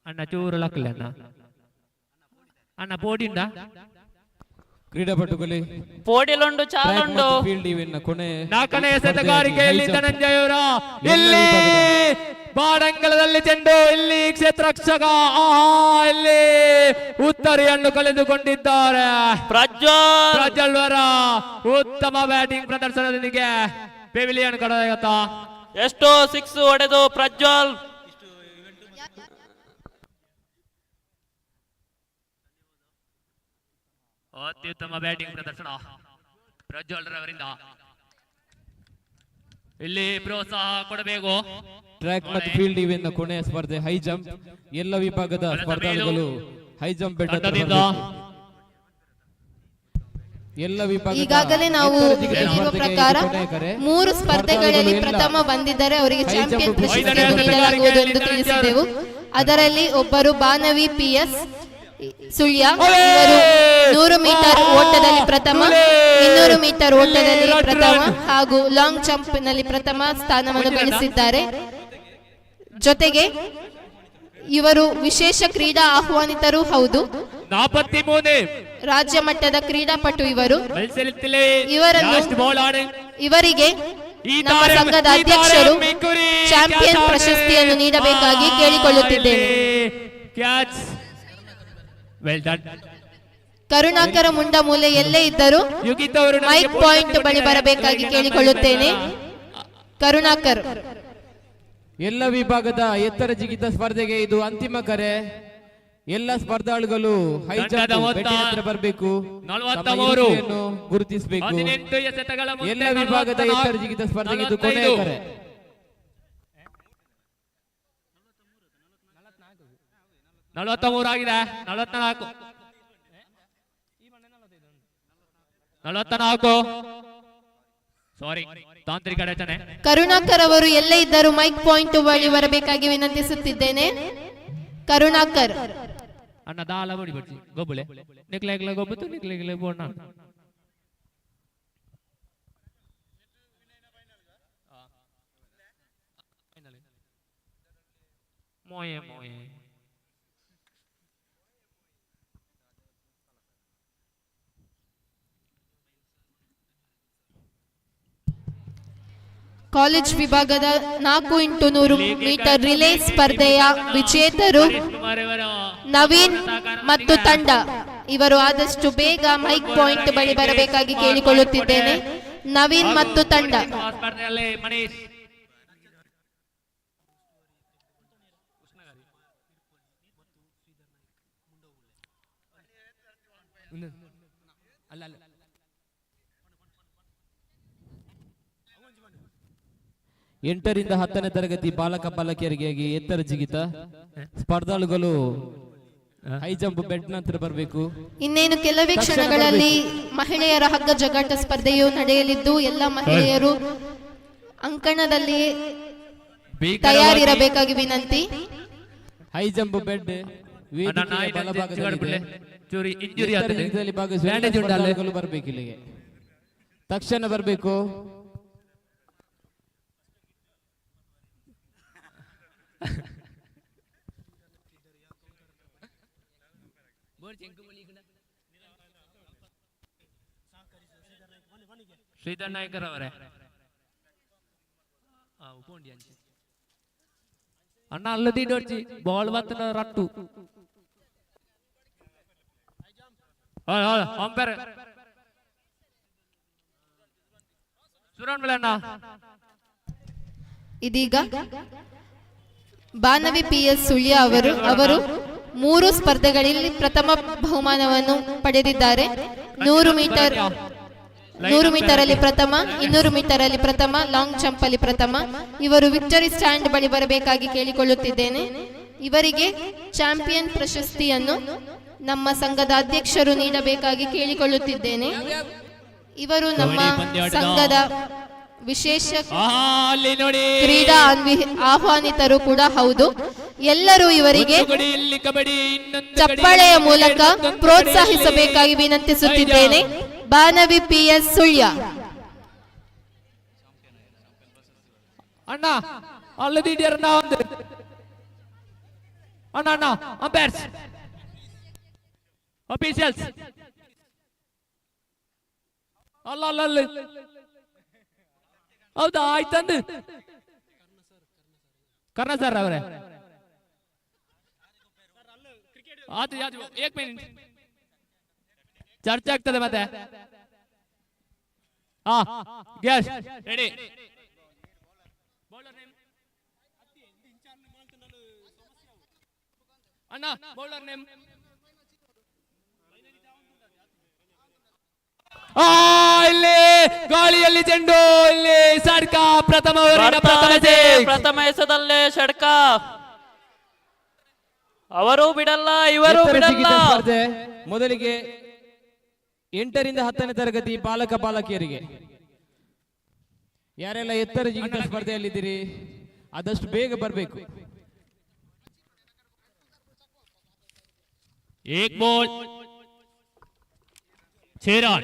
అన్న చూరు లక్కలన్న అన్న పోడిందా ಕ್ರೀಡಾಪಟುಗಳೇ, ಪೋಡಿಲುಂಡು ಚಾಲುಂಡು ಫೀಲ್ಡ್ ಇವೆಂಟ್ನ ಕೊನೆ 4ನೇ ಎಸೆತಗಾರಿಕೆಯಲ್ಲಿ ಧನಂಜಯವರ ಇಲ್ಲಿ ಬಾಡಂಗಳದಲ್ಲಿ ಚೆಂಡು, ಇಲ್ಲಿ ಕ್ಷೇತ್ರ ರಕ್ಷಕ ಇಲ್ಲಿ ಉತ್ತರಿಯನ್ನು ಕಳೆದುಕೊಂಡಿದ್ದಾರೆ. ಪ್ರಜ್ವಲ್ ವರ ಉತ್ತಮ ಬ್ಯಾಟಿಂಗ್ ಪ್ರದರ್ಶನದೊಂದಿಗೆ ಪೆವಿಲಿಯನ್ ಕಡೆಯತ್ತ ಎಷ್ಟೋ 6 ಹೊಡೆದು ಪ್ರಜ್ವಲ್ ಅತ್ಯುತ್ತಮ ಬ್ಯಾಟಿಂಗ್ ಪ್ರದರ್ಶನ ಪ್ರಜ್ವಲ್ ರವರಿಂದ. ಇಲ್ಲಿ ಪ್ರೋತ್ಸಾಹ ಕೊಡಬೇಕು. ಟ್ರ್ಯಾಕ್ ಮತ್ತು ಫೀಲ್ಡ್ ಇವೆಂಟ್ನ ಕೊನೆಯ ಸ್ಪರ್ಧೆ ಹೈ ಜಂಪ್. ಎಲ್ಲ ವಿಭಾಗದ ಸ್ಪರ್ಧಾಳುಗಳು ಹೈ ಜಂಪ್ ಬೆಟ್ಟ ಎಲ್ಲ ವಿಭಾಗ. ಈಗಾಗಲೇ ನಾವು ತಿಳಿಯುವ ಪ್ರಕಾರ 3 ಸ್ಪರ್ಧೆಗಳಲ್ಲಿ ಪ್ರಥಮ ಬಂದಿದ್ದರೆ ಅವರಿಗೆ ಚಾಂಪಿಯನ್ ಪ್ರಶಸ್ತಿಯನ್ನು ನೀಡಲಾಗುವುದು ಎಂದು ತಿಳಿಸಿದೆವು. ಅದರಲ್ಲಿ ಒಬ್ಬರು ಬಾನವಿ PS ಸುಳ್ಯ, ಇವರು 100 ಮೀಟರ್ ಓಟದಲ್ಲಿ ಪ್ರಥಮ, 200 ಮೀಟರ್ ಓಟದಲ್ಲಿ ಪ್ರಥಮ ಹಾಗೂ ಲಾಂಗ್ ಜಂಪ್ ನಲ್ಲಿ ಪ್ರಥಮ ಸ್ಥಾನವನ್ನು ಗಳಿಸಿದ್ದಾರೆ. ಜೊತೆಗೆ ಇವರು ವಿಶೇಷ ಕ್ರೀಡಾ ಆಹ್ವಾನಿತರೂ ಹೌದು. ರಾಜ್ಯ ಮಟ್ಟದ ಕ್ರೀಡಾಪಟು ಇವರು. ಇವರಿಗೆ ನಮ್ಮ ಸಂಘದ ಅಧ್ಯಕ್ಷರು ಚಾಂಪಿಯನ್ ಪ್ರಶಸ್ತಿಯನ್ನು ನೀಡಬೇಕಾಗಿ ಕೇಳಿಕೊಳ್ಳುತ್ತಿದ್ದೇನೆ. ಕರುಣಾಕರ ಮುಂಡಮೂಲೆ ಎಲ್ಲೇ ಇದ್ದರೂ ಮೈಕ್ ಪಾಯಿಂಟ್ ಬಳಿ ಬರಬೇಕಾಗಿ ಕೇಳಿಕೊಳ್ಳುತ್ತೇನೆ. ಕರುಣಾಕರ್. ಎಲ್ಲ ವಿಭಾಗದ ಎತ್ತರ ಜಿಗಿತ ಸ್ಪರ್ಧೆಗೆ ಇದು ಅಂತಿಮ ಕರೆ. ಎಲ್ಲ ಸ್ಪರ್ಧಾಳುಗಳು ಹೈ ಜಂಪ್ ಹತ್ರ ಬರಬೇಕು, ಗುರುತಿಸಬೇಕು. ಎಲ್ಲ ವಿಭಾಗದ ಎತ್ತರ ಜಿಗಿತ ಸ್ಪರ್ಧೆಗೆ ಇದು ಕೊನೆಯ ಕರೆ. 43 ಆಗಿದೆ. 44 ಸಾರಿ, ತಾಂತ್ರಿಕ ಅಡಚಣೆ. ಕರುಣಾಕರ್ ಅವರು ಎಲ್ಲೇ ಇದ್ದರೂ ಮೈಕ್ ಪಾಯಿಂಟ್ ಬಳಿ ಬರಬೇಕಾಗಿ ವಿನಂತಿಸುತ್ತಿದ್ದೇನೆ. ಕರುಣಾಕರ್ ಅಣ್ಣ ದಾಳ ಬಡಿ ಬಡ್ಸಿ ಗೊಬ್ಬಳೆ ನಿಕ್ಲೆಗ್ಲೆ ಗೊಬ್ಬತು ನಿಕ್ಲೆಗ್ಲೆ ಬೋಣ ಮೋಯೆ ಮೋಯೆ ಕಾಲೇಜ್ ವಿಭಾಗದ 4x100 ಮೀಟರ್ ರಿಲೇ ಸ್ಪರ್ಧೆಯ ವಿಜೇತರು ನವೀನ್ ಮತ್ತು ತಂಡ. ಇವರು ಆದಷ್ಟು ಬೇಗ ಮೈಕ್ ಪಾಯಿಂಟ್ ಬಳಿ ಬರಬೇಕಾಗಿ ಕೇಳಿಕೊಳ್ಳುತ್ತಿದ್ದೇನೆ. ನವೀನ್ ಮತ್ತು ತಂಡ. ಎಂಟರಿಂದ 10ನೇ ತರಗತಿ ಬಾಲಕ ಬಾಲಕಿಯರಿಗಾಗಿ ಎತ್ತರ ಜಿಗಿತ ಸ್ಪರ್ಧಾಳುಗಳು ಹೈ ಜಂಪ್ ಬೆಡ್ ನಂತರ ಬರಬೇಕು. ಇನ್ನೇನು ಕೆಲವೇ ಕ್ಷಣಗಳಲ್ಲಿ ಮಹಿಳೆಯರ ಹಗ್ಗ ಜಗಾಟ ಸ್ಪರ್ಧೆಯು ನಡೆಯಲಿದ್ದು ಎಲ್ಲ ಮಹಿಳೆಯರು ಅಂಕಣದಲ್ಲಿ ತಯಾರಿರಬೇಕಾಗಿ ವಿನಂತಿ. ಹೈ ಜಂಪ್ ಬೆಡ್ ಬಲಭಾಗದಲ್ಲಿ ಭಾಗವಹಿಸುವ ಬರಬೇಕು. ಇಲ್ಲಿಗೆ ತಕ್ಷಣ ಬರಬೇಕು. ಶ್ರೀಧರ್ ನಾಯ್ಕರ್ ಅವರೇ ಅಣ್ಣ ಅಲ್ಲದಿ ಡೋಡ್ಚಿ ಬಾಲ್ ಬತ್ತನ ರಟ್ಟು ಅಂಪೇರ್ ಸುರನ್ ಅಣ್ಣ. ಇದೀಗ ಬಾನವಿ PS ಸುಳ್ಯ ಅವರು 3 ಸ್ಪರ್ಧೆಗಳಲ್ಲಿ ಪ್ರಥಮ ಬಹುಮಾನವನ್ನು ಪಡೆದಿದ್ದಾರೆ. 100 ಮೀಟರ್ ಅಲ್ಲಿ ಪ್ರಥಮ, 200 ಮೀಟರ್ ಅಲ್ಲಿ ಪ್ರಥಮ, ಲಾಂಗ್ ಜಂಪ್ ಅಲ್ಲಿ ಪ್ರಥಮ. ಇವರು ವಿಕ್ಟರಿ ಸ್ಟ್ಯಾಂಡ್ ಬಳಿ ಬರಬೇಕಾಗಿ ಕೇಳಿಕೊಳ್ಳುತ್ತಿದ್ದೇನೆ. ಇವರಿಗೆ ಚಾಂಪಿಯನ್ ಪ್ರಶಸ್ತಿಯನ್ನು ನಮ್ಮ ಸಂಘದ ಅಧ್ಯಕ್ಷರು ನೀಡಬೇಕಾಗಿ ಕೇಳಿಕೊಳ್ಳುತ್ತಿದ್ದೇನೆ. ಇವರು ನಮ್ಮ ಸಂಘದ ವಿಶೇಷ ಕ್ರೀಡಾ ಆಹ್ವಾನಿತರು ಕೂಡ ಹೌದು. ಎಲ್ಲರೂ ಇವರಿಗೆ ಚಪ್ಪಾಳೆಯ ಮೂಲಕ ಪ್ರೋತ್ಸಾಹಿಸಬೇಕಾಗಿ ವಿನಂತಿಸುತ್ತಿದ್ದೇನೆ. ಬಾನವಿ PS ಸುಳ್ಯ. ಅಣ್ಣ ಅಲ್ಲದಿದ್ಯಾರಣ್ಣ ಒಂದು ಅಣ್ಣ ಅಂಪೈರ್ಸ್ ಅಫೀಷಿಯಲ್ಸ್ ಅಲ್ಲ ಅಲ್ಲ ಅಲ್ಲ ಹೌದಾ ಆಯ್ತಂದು ಕರ್ಣ ಸರ್ ಅವರೇ ಆತು ಯಾವುದು ಏಕ್ ಮಿನಿಟ್ ಚರ್ಚೆ ಆಗ್ತದೆ ಮತ್ತೆ ಹಾ ಗ್ಯಾಸ್ ರೆಡಿ ಅಣ್ಣ ಬೌಲರ್ ನೇಮ್ ಇಲ್ಲಿ ಗಾಳಿಯಲ್ಲಿ ಚೆಂಡು ಇಲ್ಲಿ ಸಡ್ಕ ಪ್ರಥಮ ಎಸೆದಲ್ಲೇ ಷಡ್ಕ ಅವರು ಬಿಡಲ್ಲ ಇವರು ಬಿಡಲ್ಲ. ಮೊದಲಿಗೆ 8ರಿಂದ 10ನೇ ತರಗತಿ ಬಾಲಕ ಬಾಲಕಿಯರಿಗೆ ಯಾರೆಲ್ಲ ಎತ್ತರ ಜಿಗಿತ ಸ್ಪರ್ಧೆಯಲ್ಲಿದ್ದೀರಿ ಆದಷ್ಟು ಬೇಗ ಬರಬೇಕು. एक बॉल 6 റൺ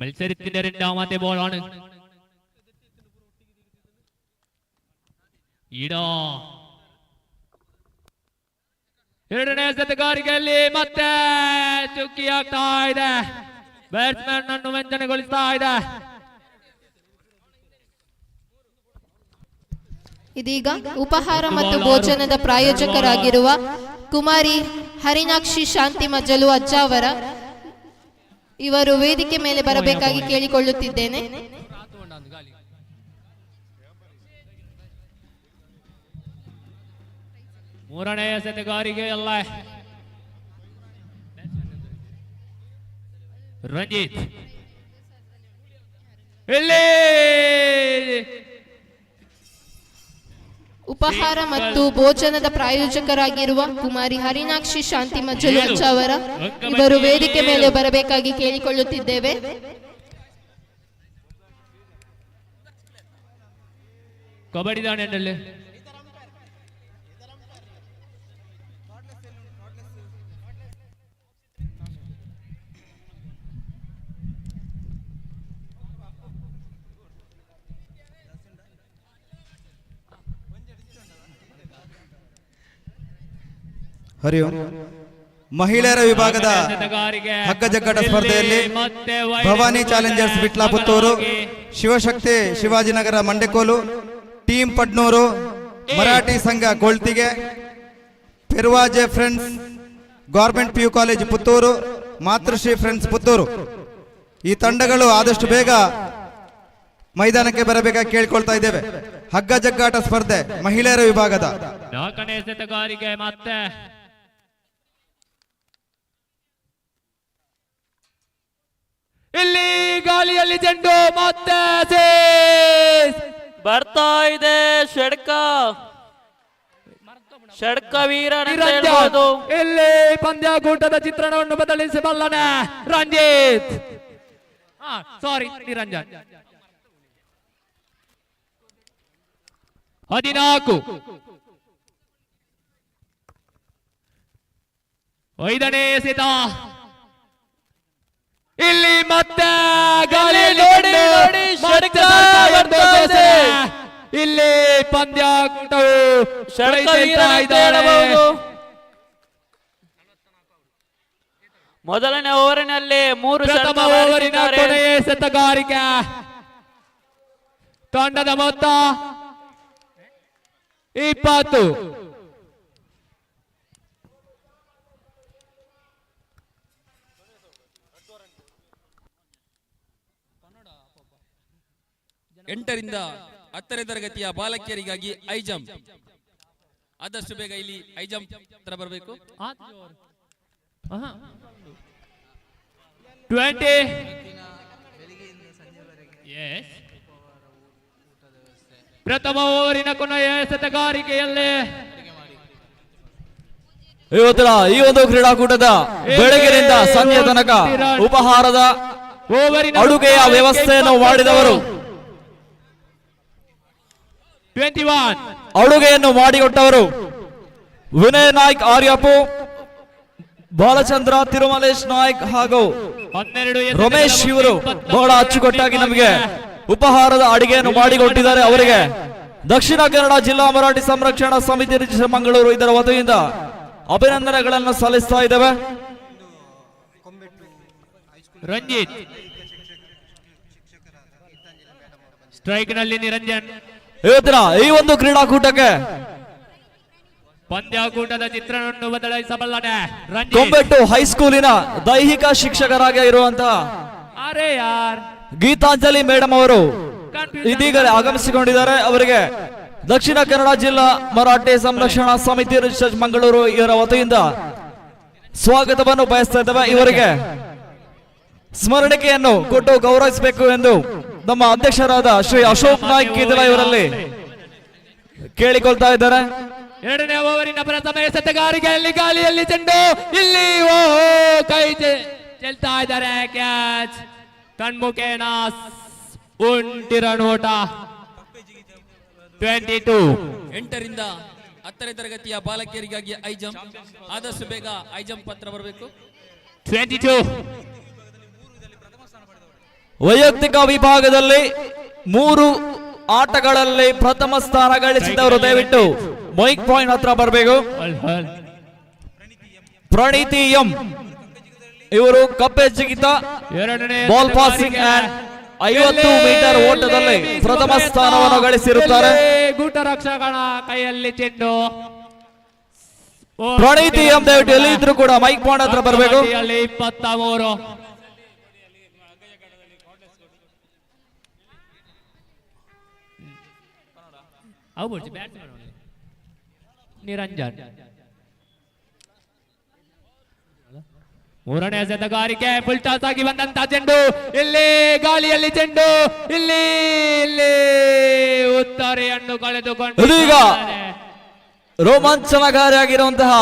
മത്സരത്തിന്റെ രണ്ടാമത്തെ ബോളാണ്. ഇടാ ಎರಡನೇ ಎಸೆತಗಾರಿಕೆಯಲ್ಲಿ ಮತ್ತೆ ಚುಕ್ಕಿ ಆಗ್ತಾ ಇದೆ. ಬ್ಯಾಟ್ಸ್ಮನ್ ಅನ್ನು ವಂಚನೆಗೊಳಿಸ್ತಾ ಇದೆ. ಇದೀಗ ಉಪಹಾರ ಮತ್ತು ಭೋಜನದ ಪ್ರಾಯೋಜಕರಾಗಿರುವ ಕುಮಾರಿ ಹರಿನಾಕ್ಷಿ ಶಾಂತಿ ಮಜ್ಜಲು ಅಜ್ಜಾವರ ಇವರು ವೇದಿಕೆ ಮೇಲೆ ಬರಬೇಕಾಗಿ ಕೇಳಿಕೊಳ್ಳುತ್ತಿದ್ದೇನೆ. ಮೂರನೇ ಎಸೆತಗಾರಿಕೆಯಲ್ಲ ರಂಜಿತ್ ಇಲ್ಲಿ ಉಪಹಾರ ಮತ್ತು ಭೋಜನದ ಪ್ರಾಯೋಜಕರಾಗಿರುವ ಕುಮಾರಿ ಹರಿನಾಕ್ಷಿ ಶಾಂತಿ ಮಜ್ಜಲು ಅಜ್ಜಾವರ ಇವರು ವೇದಿಕೆ ಮೇಲೆ ಬರಬೇಕಾಗಿ ಕೇಳಿಕೊಳ್ಳುತ್ತಿದ್ದೇವೆ. ಕಬಡ್ಡಿ ದಾಂಡಲ್ಲಿ ಹರಿ ಓಂ. ಮಹಿಳೆಯರ ವಿಭಾಗದ ಹಗ್ಗ ಜಗ್ಗಾಟ ಸ್ಪರ್ಧೆಯಲ್ಲಿ Bhavani challengers Vitla Puttur, Shivashakti Shivajinagar Mandekolu, team Padnur, Marathi Sangha Koltige, Perwaje friends government PU college Puttur, Matrushree friends Puttur ಈ ತಂಡಗಳು ಆದಷ್ಟು ಬೇಗ ಮೈದಾನಕ್ಕೆ ಬರಬೇಕಾಗಿ ಕೇಳಿಕೊಳ್ತಾ ಇದ್ದೇವೆ. ಹಗ್ಗ ಜಗ್ಗಾಟ ಸ್ಪರ್ಧೆ ಮಹಿಳೆಯರ ವಿಭಾಗದ 4ನೇ ಎಸೆತಗಾರಿಕೆ ಮತ್ತೆ ಇಲ್ಲಿ ಗಾಳಿಯಲ್ಲಿ ಚೆಂಡು ಮತ್ತೆ ಬರ್ತಾ ಇದೆ ಷಡ್ಕ ವೀರ ಇಲ್ಲಿ ಪಂದ್ಯಾಕೂಟದ ಚಿತ್ರಣವನ್ನು ಬದಲಿಸಬಲ್ಲನೆ ರಂಜಿತ್. ಸಾರಿ ನಿರಂಜನ್. 14 5ನೇ ಎಸೆತ ಇಲ್ಲಿ ಮತ್ತೆ ಗಾಳಿ ನೋಡಿ ಇಲ್ಲಿ ಪಂದ್ಯಾಕೂಟವು ಮೊದಲನೇ ಓವರಿನಲ್ಲಿ 3 ಪ್ರಥಮ ಓವರಿನ ಕೊನೆಯ ಎಸೆತಗಾರಿಕೆ ತಂಡದ ಮೊತ್ತ 20. ಎಂಟರಿಂದ 10ನೇ ತರಗತಿಯ ಬಾಲಕಿಯರಿಗಾಗಿ ಐ ಜಂಪ್. ಆದಷ್ಟು ಬೇಗ ಇಲ್ಲಿ ಐ ಜಂಪ್ ಹತ್ರ ಬರಬೇಕು. 20 ಪ್ರಥಮ ಓವರಿನ ಕೊನೆಯ ಎಸೆತಗಾರಿಕೆಯಲ್ಲಿ ಇವತ್ತಿನ ಈ ಒಂದು ಕ್ರೀಡಾಕೂಟದ ಬೆಳಗಿನಿಂದ ಸಂಜೆ ತನಕ ಉಪಹಾರದ ಅಡುಗೆಯ ವ್ಯವಸ್ಥೆಯನ್ನು ಮಾಡಿದವರು 21 ಅಡುಗೆಯನ್ನು ಮಾಡಿಕೊಟ್ಟವರು ವಿನಯ್ ನಾಯ್ಕ್ ಆರ್ಯಪು, ಬಾಲಚಂದ್ರ ತಿರುಮಲೇಶ್ ನಾಯ್ಕ್ ಹಾಗೂ ರಮೇಶ್ ಇವರು ಬಹಳ ಅಚ್ಚುಕಟ್ಟಾಗಿ ನಮಗೆ ಉಪಹಾರದ ಅಡಿಗೆಯನ್ನು ಮಾಡಿಕೊಟ್ಟಿದ್ದಾರೆ. ಅವರಿಗೆ ದಕ್ಷಿಣ ಕನ್ನಡ ಜಿಲ್ಲಾ ಮರಾಠಿ ಸಂರಕ್ಷಣಾ ಸಮಿತಿ ಮಂಗಳೂರು ಇದರ ವತಿಯಿಂದ ಅಭಿನಂದನೆಗಳನ್ನು ಸಲ್ಲಿಸ್ತಾ ಇದ್ದೇವೆ. ರಂಜಿತ್. ಸ್ಟ್ರೈಕ್ ನಲ್ಲಿ ನಿರಂಜನ್. ಇವತ್ತಿನ ಈ ಒಂದು ಕ್ರೀಡಾಕೂಟಕ್ಕೆ ಪಂದ್ಯಾಕೂಟದ ಚಿತ್ರಣವನ್ನು ಬದಲಾಯಿಸಬಲ್ಲನೆ ರಂಜಿತ್. ಕೊಂಬೆಟ್ಟು ಹೈಸ್ಕೂಲಿನ ದೈಹಿಕ ಶಿಕ್ಷಕರಾಗಿ ಇರುವಂತಹ ಅರೆ ಯಾರ್ ಗೀತಾಂಜಲಿ ಮೇಡಮ್ ಅವರು ಇದೀಗ ಆಗಮಿಸಿಕೊಂಡಿದ್ದಾರೆ. ಅವರಿಗೆ ದಕ್ಷಿಣ ಕನ್ನಡ ಜಿಲ್ಲಾ ಮರಾಠಿ ಸಂರಕ್ಷಣಾ ಸಮಿತಿ ರಿಸರ್ಚ್ ಮಂಗಳೂರು ಇವರ ವತಿಯಿಂದ ಸ್ವಾಗತವನ್ನು ಬಯಸ್ತಾ ಇದ್ದೇವೆ. ಇವರಿಗೆ ಸ್ಮರಣಿಕೆಯನ್ನು ಕೊಟ್ಟು ಗೌರವಿಸಬೇಕು ಎಂದು ನಮ್ಮ ಅಧ್ಯಕ್ಷರಾದ ಶ್ರೀ ಅಶೋಕ್ ನಾಯ್ಕ್ ಕಿದಿಲ ಇವರಲ್ಲಿ ಕೇಳಿಕೊಳ್ತಾ ಇದ್ದಾರೆ. ಎರಡನೇ ಓವರಿನ ಪ್ರಥಮ ಎಸೆತಗಾರಿಕೆಯಲ್ಲಿ ಗಾಳಿಯಲ್ಲಿ ಚೆಂಡು ಇಲ್ಲಿ ಕೈ ಚೆಲ್ತಾ ಇದ್ದಾರೆ. ಕ್ಯಾಚ್ ಕಣ್ಮುಖೇನ ಉಂಟಿರನೋಟ 22. 8ರಿಂದ 10ನೇ ತರಗತಿಯ ಬಾಲಕಿಯರಿಗಾಗಿ ಐ ಜಂಪ್. ಆದಷ್ಟು ಬೇಗ ಐ ಜಂಪ್ ಪತ್ರ ಬರಬೇಕು. 22. ವೈಯಕ್ತಿಕ ವಿಭಾಗದಲ್ಲಿ 3 ಆಟಗಳಲ್ಲಿ ಪ್ರಥಮ ಸ್ಥಾನ ಗಳಿಸಿದವರು ದಯವಿಟ್ಟು ಮೈಕ್ ಪಾಯಿಂಟ್ ಹತ್ರ ಬರಬೇಕು. ಪ್ರಣೀತಿ ಎಂ ಇವರು ಕಪ್ಪೆ ಜಿಗಿತ ಬಾಲ್ ಪಾಸಿಂಗ್ 50 ಮೀಟರ್ ಓಟದಲ್ಲಿ ಪ್ರಥಮ ಸ್ಥಾನವನ್ನು ಗಳಿಸಿರುತ್ತಾರೆ. ಗೂಟ ರಕ್ಷಕನ ಕೈಯಲ್ಲಿ ಚೆಂಡು. ಪ್ರಣೀತಿ ಎಂ ದಯವಿಟ್ಟು ಎಲ್ಲಿ ಇದ್ರು ಕೂಡ ಮೈಕ್ ಪಾಯಿಂಟ್ ಹತ್ರ ಬರಬೇಕು. 23. ನಿರಂಜನ್. ಮೂರನೇ ಎಸೆತಗಾರಿಕೆ ಫುಲ್ ಟಾಸ್ ಆಗಿ ಬಂದಂತ ಚೆಂಡು ಇಲ್ಲಿ ಗಾಳಿಯಲ್ಲಿ ಚೆಂಡು ಇಲ್ಲಿ ಇಲ್ಲಿ ಉತ್ತರೆಯನ್ನು ಕಳೆದುಕೊಂಡು ಇದೀಗ ರೋಮಾಂಚನಕಾರಿಯಾಗಿರುವಂತಹ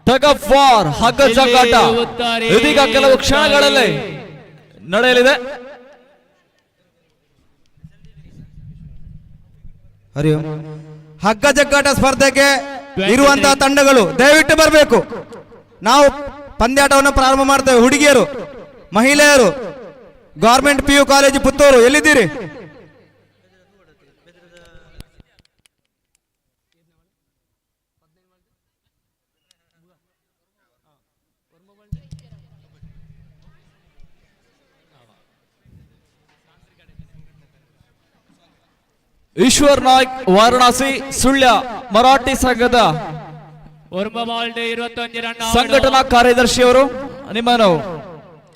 ಟಗ್ ಆಫ್ ವಾರ್ ಹಗ್ಗ ಜಗ್ಗಾಟ ಇದೀಗ ಕೆಲವು ಕ್ಷಣಗಳಲ್ಲಿ ನಡೆಯಲಿದೆ. ಹರಿ ಓಂ. ಹಗ್ಗ ಜಗ್ಗಾಟ ಸ್ಪರ್ಧೆಗೆ ಇರುವಂತಹ ತಂಡಗಳು ದಯವಿಟ್ಟು ಬರಬೇಕು. ನಾವು ಪಂದ್ಯಾಟವನ್ನು ಪ್ರಾರಂಭ ಮಾಡ್ತೇವೆ. ಹುಡುಗಿಯರು, ಮಹಿಳೆಯರು, ಗವರ್ಮೆಂಟ್ PU ಕಾಲೇಜು ಪುತ್ತೂರು ಎಲ್ಲಿದ್ದೀರಿ? ಈಶ್ವರ್ ನಾಯ್ಕ್ ವಾರಣಾಸಿ ಸುಳ್ಯ ಮರಾಠಿ ಸಂಘದ 21 ರನ್ ಸಂಘಟನಾ ಕಾರ್ಯದರ್ಶಿಯವರು ನಿಮ್ಮನ್ನು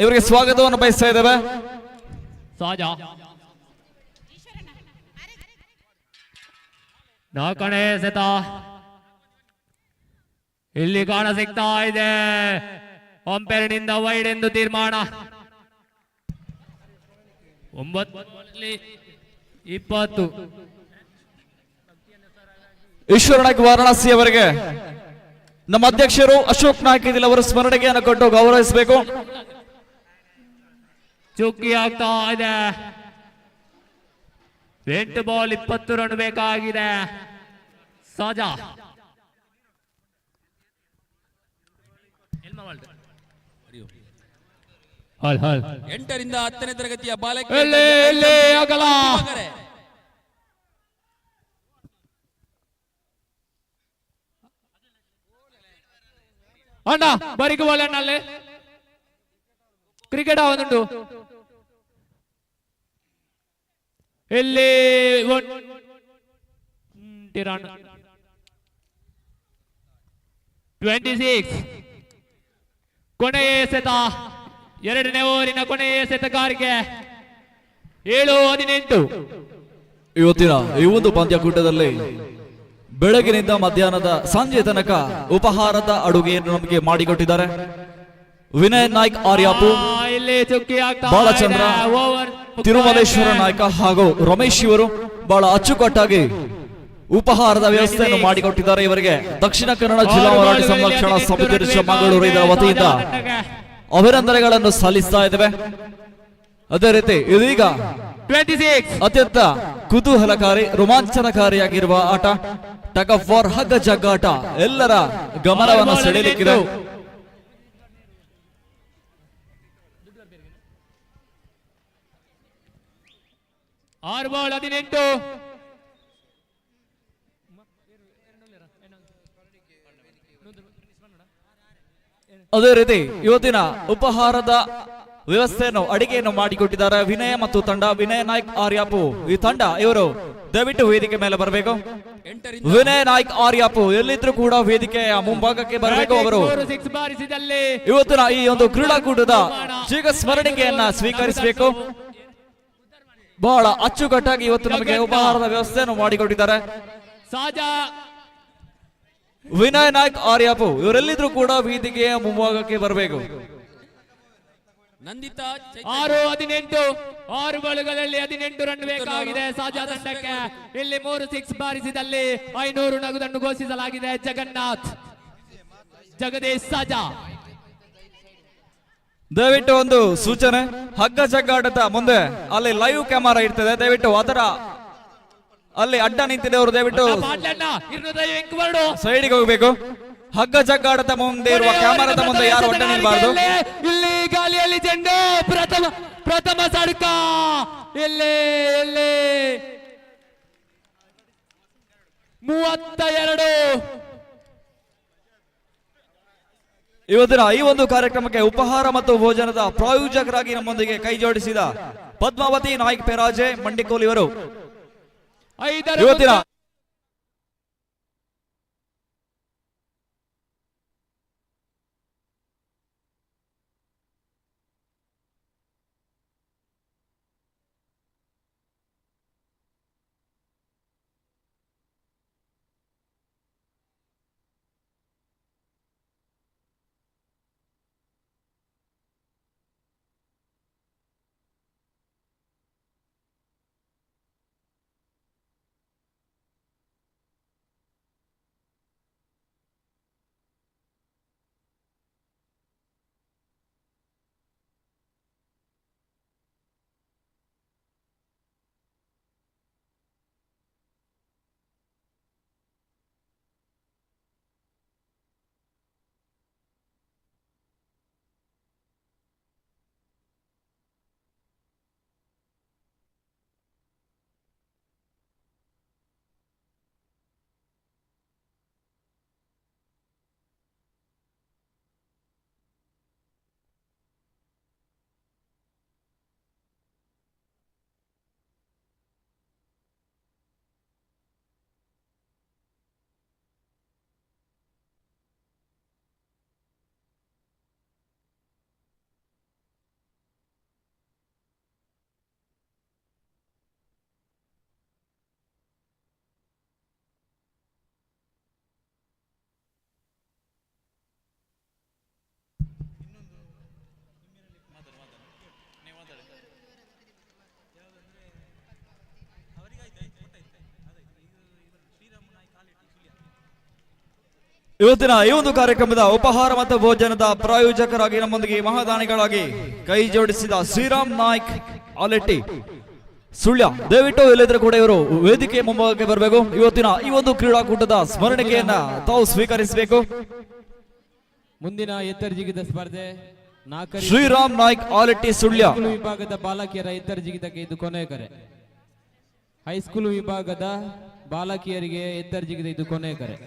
ಇವರಿಗೆ ಸ್ವಾಗತವನ್ನು ಬಯಸ್ತಾ ಇದ್ದೇವೆ. ಸಾಜಾ 4ನೇ ಎಸೆತ ಇಲ್ಲಿ ಕಾಣ ಸಿಗ್ತಾ ಇದೆ. ಅಂಪೈರ್ನಿಂದ ವೈಡ್ ಎಂದು ತೀರ್ಮಾನ. 9 20. ಈಶ್ವರ್ ನಾಯ್ಕ್ ವಾರಣಾಸಿ ಅವರಿಗೆ ನಮ್ಮ ಅಧ್ಯಕ್ಷರು ಅಶೋಕ್ ನಾಯ್ಕ್ ಇದಿಲ್ಲ ಅವರ ಸ್ಮರಣೆಗೆಯನ್ನು ಕೊಟ್ಟು ಗೌರವಿಸಬೇಕು. ಚುಕ್ಕಿ ಆಗ್ತಾ ಇದೆ. 8 ಬಾಲ್ 20 ರನ್ ಬೇಕಾಗಿದೆ. ಸಾಜಾ 8ರಿಂದ 10ನೇ ತರಗತಿಯ ಅಗಲ ಅಣ್ಣ ಬರಿಗು ಬಾಲ್ ಅಣ್ಣಲ್ಲಿ ಕ್ರಿಕೆಟ್ ಆವದುಂಟು ಇಲ್ಲಿ 26. ಕೊನೆಯ ಎಸೆತ 2ನೇ ಓವರಿನ ಕೊನೆಯ ಎಸೆತಗಾರಿಕೆ 7-18. ಇವತ್ತಿನ ಈ ಒಂದು ಪಂದ್ಯಕೂಟದಲ್ಲಿ ಬೆಳಗಿನಿಂದ ಮಧ್ಯಾಹ್ನದ ಸಂಜೆ ತನಕ ಉಪಹಾರದ ಅಡುಗೆಯನ್ನು ನಮಗೆ ಮಾಡಿಕೊಟ್ಟಿದ್ದಾರೆ. ವಿನಯ್ ನಾಯ್ಕ್ ಆರ್ಯಾಪು, ಬಾಲಚಂದ್ರ, ತಿರುಮಲೇಶ್ವರ ನಾಯ್ಕ ಹಾಗೂ ರಮೇಶ್ ಇವರು ಬಹಳ ಅಚ್ಚುಕಟ್ಟಾಗಿ ಉಪಹಾರದ ವ್ಯವಸ್ಥೆಯನ್ನು ಮಾಡಿಕೊಟ್ಟಿದ್ದಾರೆ. ಇವರಿಗೆ ದಕ್ಷಿಣ ಕನ್ನಡ ಜಿಲ್ಲಾ ಮರಾಠಿ ಸಂರಕ್ಷಣಾ ಸಮಿತಿ ಮಂಗಳೂರು ಇದರ ವತಿಯಿಂದ ಅಭಿನಂದನೆಗಳನ್ನು ಸಲ್ಲಿಸ್ತಾ ಇದ್ದೇವೆ. ಅದೇ ರೀತಿ ಇದೀಗ 26 ಅತ್ಯಂತ ಕುತೂಹಲಕಾರಿ ರೋಮಾಂಚನಕಾರಿಯಾಗಿರುವ ಆಟ ಟಗ್ ಆಫ್ ವಾರ್ ಹಗ್ಗ ಜಗ್ಗಾಟ ಎಲ್ಲರ ಗಮನವನ್ನು ಸೆಳೆಯಲಿಕ್ಕಿದೆ. 6-18. ಅದೇ ರೀತಿ ಇವತ್ತಿನ ಉಪಹಾರದ ವ್ಯವಸ್ಥೆಯನ್ನು ಅಡಿಗೆಯನ್ನು ಮಾಡಿಕೊಟ್ಟಿದ್ದಾರೆ ವಿನಯ ಮತ್ತು ತಂಡ. ವಿನಯ್ ನಾಯ್ಕ್ ಆರ್ಯಾಪು ಈ ತಂಡ ಇವರು ದಯವಿಟ್ಟು ವೇದಿಕೆ ಮೇಲೆ ಬರಬೇಕು. ವಿನಯ್ ನಾಯ್ಕ್ ಆರ್ಯಾಪು ಎಲ್ಲಿದ್ರು ಕೂಡ ವೇದಿಕೆಯ ಮುಂಭಾಗಕ್ಕೆ ಬರಬೇಕು. ಅವರು ಇವತ್ತಿನ ಈ ಒಂದು ಕ್ರೀಡಾಕೂಟದ ಜೀಗ ಸ್ಮರಣಿಕೆಯನ್ನ ಸ್ವೀಕರಿಸಬೇಕು. ಬಹಳ ಅಚ್ಚುಕಟ್ಟಾಗಿ ಇವತ್ತು ನಮಗೆ ಉಪಹಾರದ ವ್ಯವಸ್ಥೆಯನ್ನು ಮಾಡಿಕೊಟ್ಟಿದ್ದಾರೆ. ವಿನಯ್ ನಾಯ್ಕ್ ಆರ್ಯಾಪು ಇವರೆಲ್ಲಿದ್ರು ಕೂಡ ವೇದಿಕೆಯ ಮುಂಭಾಗಕ್ಕೆ ಬರಬೇಕು. ನಂದಿತಾ 6-18 6 ಬಾಳುಗಳಲ್ಲಿ 18 ರನ್ ಬೇಕಾಗಿದೆ ಸಾಜಾ ತಂಡಕ್ಕೆ. ಇಲ್ಲಿ 3 ಸಿಕ್ಸ್ ಬಾರಿಸಿದಲ್ಲಿ 500 ನಗದನ್ನು ಘೋಷಿಸಲಾಗಿದೆ. ಜಗನ್ನಾಥ್ ಜಗದೀಶ್ ಸಾಜಾ. ದಯವಿಟ್ಟು ಒಂದು ಸೂಚನೆ, ಹಗ್ಗ ಜಗ್ಗಾಟದ ಮುಂದೆ ಅಲ್ಲಿ ಲೈವ್ ಕ್ಯಾಮರಾ ಇರ್ತದೆ. ದಯವಿಟ್ಟು ಅದರ ಅಲ್ಲಿ ಅಡ್ಡ ನಿಂತಿದ್ದವರು ದಯವಿಟ್ಟು ಸೈಡಿಗೆ ಹೋಗಬೇಕು. ಹಗ್ಗ ಜಗ್ಗಾಟದ ಮುಂದೆ ಇರುವ ಕ್ಯಾಮರಾದ ಮುಂದೆ ಯಾರು ಅಡ್ಡ ನಿಲ್ಬಾರ್ದು. ಇಲ್ಲಿ ಗಾಳಿಯಲ್ಲಿ ಚೆಂಡು ಪ್ರಥಮ ಸಡ್ಕ. ಇಲ್ಲಿ 32. ಇವತ್ತಿನ ಈ ಒಂದು ಕಾರ್ಯಕ್ರಮಕ್ಕೆ ಉಪಹಾರ ಮತ್ತು ಭೋಜನದ ಪ್ರಾಯೋಜಕರಾಗಿ ನಮ್ಮೊಂದಿಗೆ ಕೈ ಜೋಡಿಸಿದ ಪದ್ಮಾವತಿ ನಾಯ್ಕ್ ಪೆರಾಜೆ ಮಂಡಿಕೋಲ್ ಇವರು ಇವತ್ತಿನ ಇವತ್ತಿನ ಈ ಒಂದು ಕಾರ್ಯಕ್ರಮದ ಉಪಹಾರ ಮತ್ತು ಭೋಜನದ ಪ್ರಾಯೋಜಕರಾಗಿ ನಮ್ಮೊಂದಿಗೆ ಮಹಾದಾನಿಗಳಾಗಿ ಕೈ ಜೋಡಿಸಿದ ಶ್ರೀರಾಮ್ ನಾಯ್ಕ್ ಆಲೆಟ್ಟಿ ಸುಳ್ಯ ದಯವಿಟ್ಟು ಎಲ್ಲಿದ್ರು ಕೂಡ ಇವರು ವೇದಿಕೆ ಮುಂಭಾಗಕ್ಕೆ ಬರಬೇಕು. ಇವತ್ತಿನ ಈ ಒಂದು ಕ್ರೀಡಾಕೂಟದ ಸ್ಮರಣಿಕೆಯನ್ನ ತಾವು ಸ್ವೀಕರಿಸಬೇಕು. ಮುಂದಿನ ಎತ್ತರ ಜಿಗಿತ ಸ್ಪರ್ಧೆ ಶ್ರೀರಾಮ್ ನಾಯ್ಕ್ ಆಲೆಟ್ಟಿ ಸುಳ್ಯ ವಿಭಾಗದ ಬಾಲಕಿಯರ ಎತ್ತರ ಜಿಗಿತಕ್ಕೆ ಇದು ಕೊನೆಯ ಕರೆ. ಹೈಸ್ಕೂಲ್ ವಿಭಾಗದ ಬಾಲಕಿಯರಿಗೆ ಎತ್ತರ ಜಿಗಿತ ಇದು ಕೊನೆಯ ಕರೆ.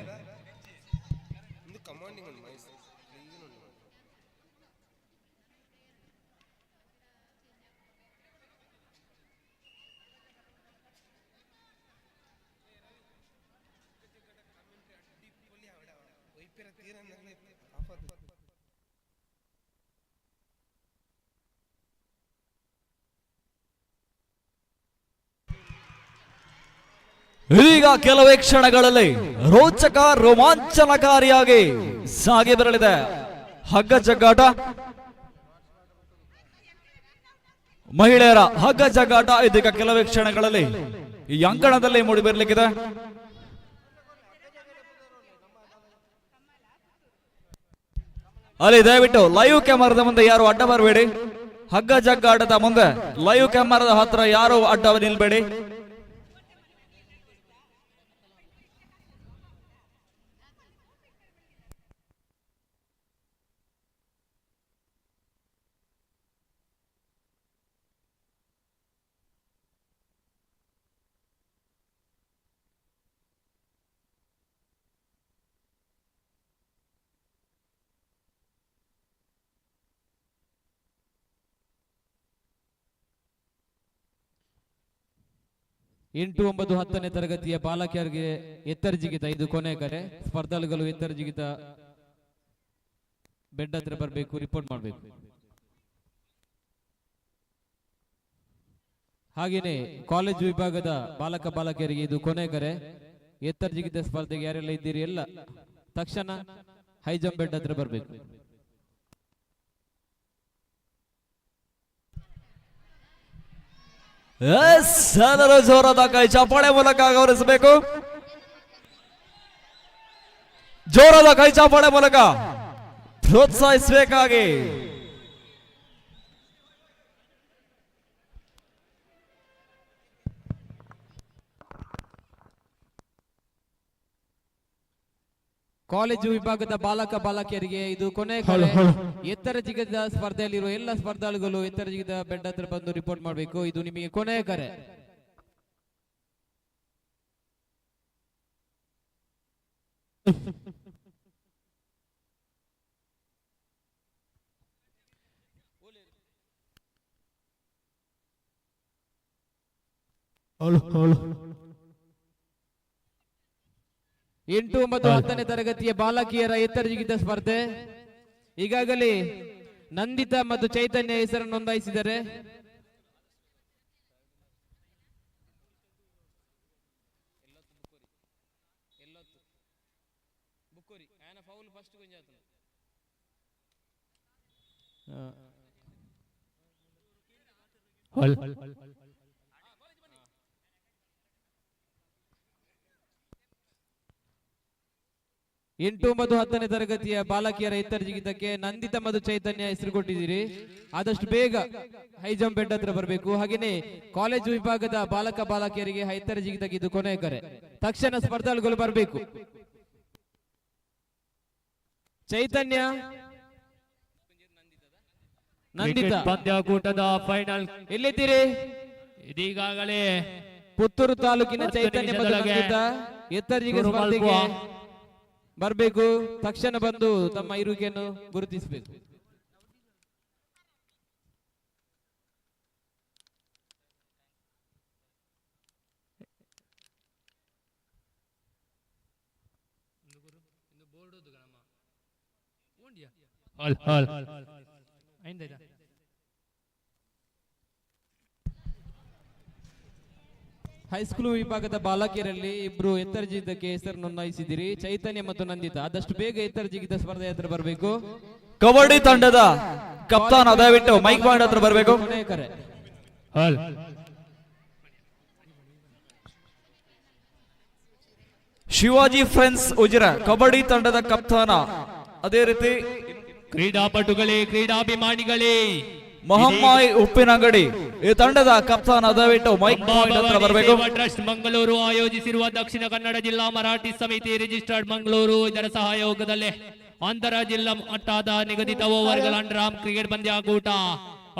ಇದೀಗ ಕೆಲವೇ ಕ್ಷಣಗಳಲ್ಲಿ ರೋಚಕ ರೋಮಾಂಚನಕಾರಿಯಾಗಿ ಸಾಗಿ ಬರಲಿದೆ ಹಗ್ಗ ಜಗ್ಗಾಟ. ಮಹಿಳೆಯರ ಹಗ್ಗ ಜಗ್ಗಾಟ ಇದೀಗ ಕೆಲವೇ ಕ್ಷಣಗಳಲ್ಲಿ ಈ ಅಂಕಣದಲ್ಲಿ ಮೂಡಿ ಬರಲಿಕ್ಕಿದೆ. ಅಲ್ಲಿ ದಯವಿಟ್ಟು ಲೈವ್ ಕ್ಯಾಮರಾದ ಮುಂದೆ ಯಾರು ಅಡ್ಡ ಬರಬೇಡಿ. ಹಗ್ಗ ಜಗ್ಗಾಟದ ಮುಂದೆ ಲೈವ್ ಕ್ಯಾಮರಾದ ಹತ್ರ ಯಾರು ಅಡ್ಡ ನಿಲ್ಬೇಡಿ. 8, 9, 10ನೇ ತರಗತಿಯ ಬಾಲಕಿಯರಿಗೆ ಎತ್ತರ ಜಿಗಿತ ಇದು ಕೊನೆ ಕರೆ. ಸ್ಪರ್ಧಾಳುಗಳು ಎತ್ತರ ಜಿಗಿತ ಬೆಡ್ ಹತ್ರ ಬರಬೇಕು, ರಿಪೋರ್ಟ್ ಮಾಡಬೇಕು. ಹಾಗೇನೆ ಕಾಲೇಜು ವಿಭಾಗದ ಬಾಲಕ ಬಾಲಕಿಯರಿಗೆ ಇದು ಕೊನೆ ಕರೆ. ಎತ್ತರ ಜಿಗಿತ ಸ್ಪರ್ಧೆಗೆ ಯಾರೆಲ್ಲ ಇದ್ದೀರಿ ಎಲ್ಲ ತಕ್ಷಣ ಹೈ ಜಂಪ್ ಬೆಡ್ ಹತ್ರ ಬರಬೇಕು. ಎಲ್ಲರೂ ಜೋರಾದ ಕೈ ಚಪ್ಪಾಳೆ ಮೂಲಕ ಗೌರವಿಸಬೇಕು. ಜೋರಾದ ಕೈ ಚಪ್ಪಾಳೆ ಮೂಲಕ ಪ್ರೋತ್ಸಾಹಿಸಬೇಕಾಗಿ ಕಾಲೇಜು ವಿಭಾಗದ ಬಾಲಕ ಬಾಲಕಿಯರಿಗೆ ಇದು ಕೊನೆ ಎತ್ತರ ಜಿಗಿತ ಸ್ಪರ್ಧೆಯಲ್ಲಿರುವ ಎಲ್ಲ ಸ್ಪರ್ಧಾಳುಗಳು ಎತ್ತರ ಜಿಗಿತ ಬೆಡ್ ಹತ್ರ ಬಂದು ರಿಪೋರ್ಟ್ ಮಾಡಬೇಕು. ಇದು ನಿಮಗೆ ಕೊನೆ ಕರೆ. ಎಂಟು 9, 10ನೇ ತರಗತಿಯ ಬಾಲಕಿಯರ ಎತ್ತರ ಜಿಗಿತ ಸ್ಪರ್ಧೆ ಈಗಾಗಲೇ ನಂದಿತಾ ಮತ್ತು ಚೈತನ್ಯ ಹೆಸರನ್ನು ನೋಂದಾಯಿಸಿದ್ದಾರೆ. ಎಂಟು 9, 10ನೇ ತರಗತಿಯ ಬಾಲಕಿಯರ ಎತ್ತರ ಜಿಗಿತಕ್ಕೆ ನಂದಿತಾ ಮತ್ತು ಚೈತನ್ಯ ಹೆಸರು ಕೊಟ್ಟಿದ್ದೀರಿ. ಆದಷ್ಟು ಬೇಗ ಹೈ ಜಂಪ್ ಬೆಡ್ ಹತ್ರ ಬರಬೇಕು. ಹಾಗೇನೆ ಕಾಲೇಜು ವಿಭಾಗದ ಬಾಲಕ ಬಾಲಕಿಯರಿಗೆ ಎತ್ತರ ಜಿಗಿತಕ್ಕೆ ಇದು ಕೊನೆ ಕರೆ. ತಕ್ಷಣ ಸ್ಪರ್ಧಾಳುಗಳು ಬರಬೇಕು. ಚೈತನ್ಯ, ನಂದಿತಾ ಪಂದ್ಯಾಕೂಟದ ಫೈನಲ್ ಎಲ್ಲಿದ್ದೀರಿ? ಇದೀಗಾಗಲೇ ಪುತ್ತೂರು ತಾಲೂಕಿನ ಚೈತನ್ಯ ಮತ್ತು ನಂದಿತಾ ಎತ್ತರ ಜಿಗಿತ ಸ್ಪರ್ಧೆಗೆ ಬರಬೇಕು. ತಕ್ಷಣ ಬಂದು ತಮ್ಮ ಇರುವಿಕೆಯನ್ನು ಗುರುತಿಸಬೇಕು. ಹೈಸ್ಕೂಲ್ ವಿಭಾಗದ ಬಾಲಕಿಯರಲ್ಲಿ ಇಬ್ರು ಎತ್ತರ ಜಿಗಿತಕ್ಕೆ ಹೆಸರು ನೋಂದಾಯಿಸಿದಿರಿ, ಚೈತನ್ಯ ಮತ್ತು ನಂದಿತಾ. ಆದಷ್ಟು ಬೇಗ ಎತ್ತರ ಜಿಗಿತ ಸ್ಪರ್ಧೆ ಹತ್ರ ಬರಬೇಕು. ಕಬಡ್ಡಿ ತಂಡದ ಕಪ್ತಾನ ದಯವಿಟ್ಟು ಮೈಕ್ ಪಾಯಿಂಟ್ ಹತ್ರ ಬರಬೇಕು. ಶಿವಾಜಿ ಫ್ರೆಂಡ್ಸ್ ಉಜಿರ ಕಬಡ್ಡಿ ತಂಡದ ಕಪ್ತಾನ, ಅದೇ ರೀತಿ ಕ್ರೀಡಾಪಟುಗಳೇ, ಕ್ರೀಡಾಭಿಮಾನಿಗಳೇ, ಮೊಹಮ್ಮದ್ ಉಪ್ಪಿನಂಗಡಿ ಈ ತಂಡದ ಕಪ್ತಾನ ದಯವಿಟ್ಟು ಮೈಕ್ ಪಾಯಿಂಟ್ ಹತ್ರ ಬರಬೇಕು. ಟ್ರಸ್ಟ್ ಮಂಗಳೂರು ಆಯೋಜಿಸಿರುವ ದಕ್ಷಿಣ ಕನ್ನಡ ಜಿಲ್ಲಾ ಮರಾಠಿ ಸಮಿತಿ ರಿಜಿಸ್ಟರ್ಡ್ ಮಂಗಳೂರು ಇದರ ಸಹಯೋಗದಲ್ಲಿ ಅಂತರ ಜಿಲ್ಲಾ ಮಟ್ಟದ ನಿಗದಿತ ಓವರ್ಗಳ ಅಂಡರ್ ಆರ್ಮ್ ಕ್ರಿಕೆಟ್ ಪಂದ್ಯಾಕೂಟ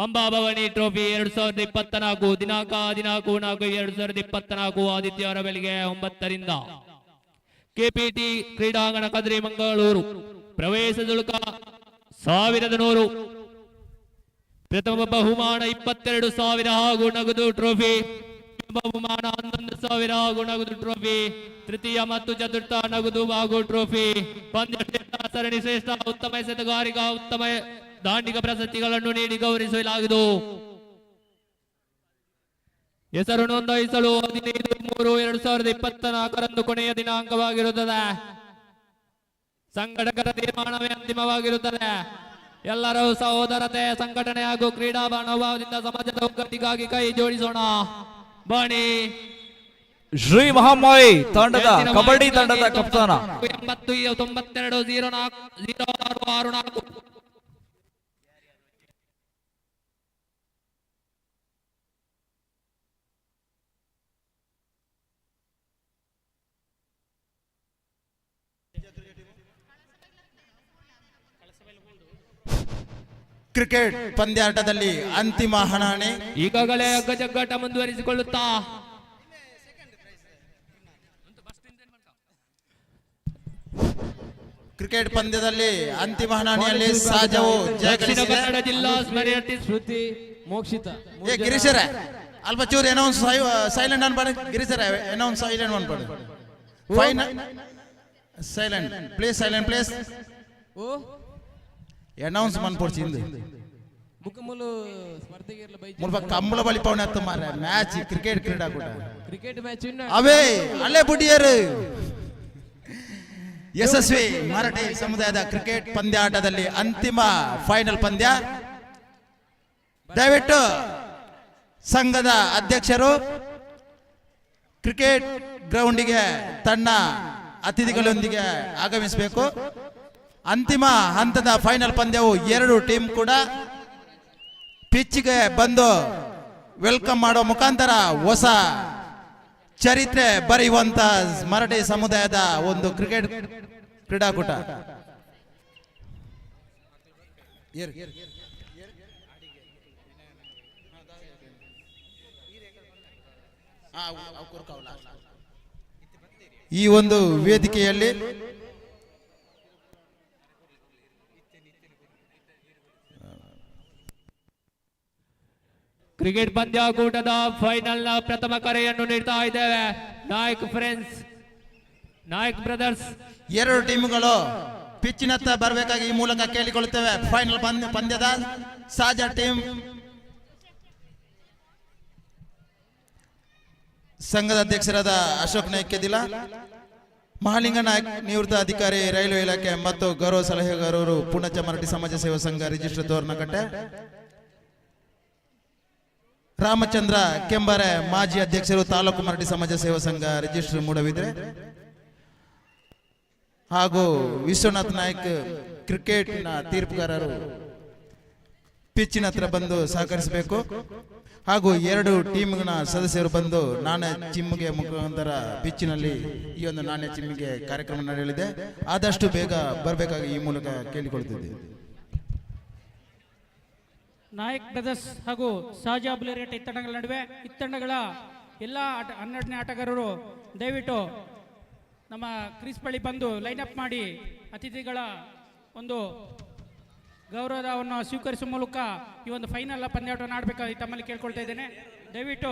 ಅಂಬಾಭವಾನಿ ಟ್ರೋಫಿ 2024 ದಿನಾಂಕ 14/4/2024 ಆದಿತ್ಯವಾರ ಬೆಳಿಗ್ಗೆ 9ರಿಂದ ಕೆಪಿಟಿ ಕ್ರೀಡಾಂಗಣ ಕದ್ರಿ ಮಂಗಳೂರು. ಪ್ರವೇಶ ಶುಲ್ಕ 1100. ಪ್ರಥಮ ಬಹುಮಾನ 22,000 ಹಾಗೂ ನಗದು ಟ್ರೋಫಿ. ಬಹುಮಾನ 11,000 ಹಾಗೂ ನಗದು ಟ್ರೋಫಿ. ತೃತೀಯ ಮತ್ತು ಚತುರ್ಥ ನಗದು ಹಾಗೂ ಟ್ರೋಫಿ. ಪಂದ್ಯ ಸರಣಿ ಶ್ರೇಷ್ಠ ಉತ್ತಮ ಎಸೆತಗಾರಿಗ ಉತ್ತಮ ದಾಂಡಿಗ ಪ್ರಶಸ್ತಿಗಳನ್ನು ನೀಡಿ ಗೌರವಿಸಲಾಗುವುದು. ಹೆಸರು ನೋಂದಾಯಿಸಲು 15/3/2024 ಕೊನೆಯ ದಿನಾಂಕವಾಗಿರುತ್ತದೆ. ಸಂಘಟಕರ ತೀರ್ಮಾನವೇ ಅಂತಿಮವಾಗಿರುತ್ತದೆ. ಎಲ್ಲರೂ ಸಹೋದರತೆ, ಸಂಘಟನೆ ಹಾಗೂ ಕ್ರೀಡಾ ಮನೋಭಾವದಿಂದ ಸಮಾಜದ ಒಗ್ಗಟ್ಟಿಗಾಗಿ ಕೈ ಜೋಡಿಸೋಣ. ಬನ್ನಿ. ಶ್ರೀ ಮಹಾಮಾಯಿ ತಂಡದ ಕಬಡ್ಡಿ ತಂಡದ ಕಪ್ತಾನ 8092040664. ಕ್ರಿಕೆಟ್ ಪಂದ್ಯಾಟದಲ್ಲಿ ಅಂತಿಮ ಹಣಾಹಣಿ ಈಗಾಗಲೇ ಅಗ್ಗಜಗ್ಗಾಟ ಮುಂದುವರಿಸಿಕೊಳ್ಳುತ್ತಾ ಕ್ರಿಕೆಟ್ ಪಂದ್ಯದಲ್ಲಿ ಅಂತಿಮ ಹಣಾಹಣಿಯಲ್ಲಿ ಸಾಜವು ದಕ್ಷಿಣ ಕನ್ನಡ ಜಿಲ್ಲಾ ಸ್ಮರಣೆ ಶ್ರುತಿ ಮೋಕ್ಷಿತ ಗಿರೀಶರ ಅಲ್ಪ ಚೂರು ಅನೌನ್ಸ್ ಸೈಲೆಂಟ್ ಅನ್ಪಾಡು ಗಿರಿ ಸರ್ ಅನೌನ್ಸ್ ಸೈಲೆಂಟ್ ಅನ್ಪಾಡು final silent please silent please ಓ ಅನೌನ್ಸ್ ಮನ್ಪೋಡ್ಸಿಂದು ಬುಕ್ಕಮೂಲು ಸ್ಪರ್ಧೆಗೆ ಬೈ ಮುಲ್ಪ ಕಮ್ಮಲ ಬಳಿ ಪೌನ ಹತ್ತು ಮಾರ ಮ್ಯಾಚ್ ಕ್ರಿಕೆಟ್ ಕ್ರೀಡಾಕೂಟ ಕ್ರಿಕೆಟ್ ಮ್ಯಾಚ್ ಅವೇ ಅಲ್ಲೇ ಬುಡಿಯರು ಯಶಸ್ವಿ ಮರಾಠಿ ಸಮುದಾಯದ ಕ್ರಿಕೆಟ್ ಪಂದ್ಯಾಟದಲ್ಲಿ ಅಂತಿಮ ಫೈನಲ್ ಪಂದ್ಯ. ದಯವಿಟ್ಟು ಸಂಘದ ಅಧ್ಯಕ್ಷರು ಕ್ರಿಕೆಟ್ ಗ್ರೌಂಡಿಗೆ ತನ್ನ ಅತಿಥಿಗಳೊಂದಿಗೆ ಆಗಮಿಸಬೇಕು. ಅಂತಿಮ ಹಂತದ ಫೈನಲ್ ಪಂದ್ಯವು 2 ಟೀಮ್ ಕೂಡ ಪಿಚ್ಗೆ ಬಂದು ವೆಲ್ಕಮ್ ಮಾಡೋ ಮುಖಾಂತರ ಹೊಸ ಚರಿತ್ರೆ ಬರೆಯುವಂತ ಮರಾಠಿ ಸಮುದಾಯದ ಒಂದು ಕ್ರಿಕೆಟ್ ಕ್ರೀಡಾಕೂಟ. ಈ ಒಂದು ವೇದಿಕೆಯಲ್ಲಿ ಕ್ರಿಕೆಟ್ ಪಂದ್ಯಾಕೂಟದ ಫೈನಲ್ ನ ಪ್ರಥಮ ಕರೆಯನ್ನು ನೀಡ್ತಾ ಇದ್ದೇವೆ. ನಾಯಕ್ ಫ್ರೆಂಡ್ಸ್, ನಾಯಕ್ ಬ್ರದರ್ಸ್ 2 ಟೀಮ್ಗಳು ಪಿಚ್ಚಿನತ್ತ ಬರಬೇಕಾಗಿ ಈ ಮೂಲಕ ಕೇಳಿಕೊಳ್ಳುತ್ತೇವೆ. ಫೈನಲ್ ಪಂದ್ಯದ ಸಾಜಾ ಟೀಮ್ ಸಂಘದ ಅಧ್ಯಕ್ಷರಾದ ಅಶೋಕ್ ನಾಯ್ಕ್ ಕೆದಿಲ, ಮಹಾಲಿಂಗ ನಾಯ್ಕ್ ನಿವೃತ್ತ ಅಧಿಕಾರಿ ರೈಲ್ವೆ ಇಲಾಖೆ ಮತ್ತು ಗೌರವ ಸಲಹೆಗಾರರು ಪುಣಚ ಮರಾಠಿ ಸಮಾಜ ಸೇವಾ ಸಂಘ ರಿಜಿಸ್ಟರ್ ತೋರ್ನಕಟ್ಟೆ, ರಾಮಚಂದ್ರ ಕೆಂಬಾರೆ ಮಾಜಿ ಅಧ್ಯಕ್ಷರು ತಾಲೂಕು ಮರಾಠಿ ಸಮಾಜ ಸೇವಾ ಸಂಘ ರಿಜಿಸ್ಟರ್ ಮೂಡಬಿದ್ರೆ, ಹಾಗೂ ವಿಶ್ವನಾಥ್ ನಾಯ್ಕ್ ಕ್ರಿಕೆಟ್ ನ ತೀರ್ಪುಗಾರರು ಪಿಚ್ಚಿನ ಹತ್ರ ಬಂದು ಸಹಕರಿಸಬೇಕು. ಹಾಗೂ 2 ಟೀಮ್ನ ಸದಸ್ಯರು ಬಂದು ನಾಣ್ಯ ಚಿಮ್ಮಿಗೆ ಮುಖಾಂತರ ಪಿಚ್ಚಿನಲ್ಲಿ ಈ ಒಂದು ನಾಣ್ಯ ಚಿಮ್ಮಿಗೆ ಕಾರ್ಯಕ್ರಮ ನಡೆಯಲಿದೆ. ಆದಷ್ಟು ಬೇಗ ಬರಬೇಕಾಗಿ ಈ ಮೂಲಕ ಕೇಳಿಕೊಳ್ಳುತ್ತಿದ್ದೇವೆ. ನಾಯಕ್ ಬ್ರದರ್ಸ್ ಹಾಗೂ ಸಾಜಾ ಬುಲೆರೇಟ್ ಇತ್ತಂಡಗಳ ನಡುವೆ ಇತ್ತಂಡಗಳ ಎಲ್ಲ 12ನೇ ಆಟಗಾರರು ದಯವಿಟ್ಟು ನಮ್ಮ ಕ್ರೀಸ್ ಬಳಿ ಬಂದು ಲೈನ್ ಅಪ್ ಮಾಡಿ ಅತಿಥಿಗಳ ಒಂದು ಗೌರವವನ್ನು ಸ್ವೀಕರಿಸುವ ಮೂಲಕ ಈ ಒಂದು ಫೈನಲ್ ಪಂದ್ಯಾಟವನ್ನು ಆಡಬೇಕಾಗಿ ತಮ್ಮಲ್ಲಿ ಕೇಳ್ಕೊಳ್ತಾ ಇದ್ದೇನೆ. ದಯವಿಟ್ಟು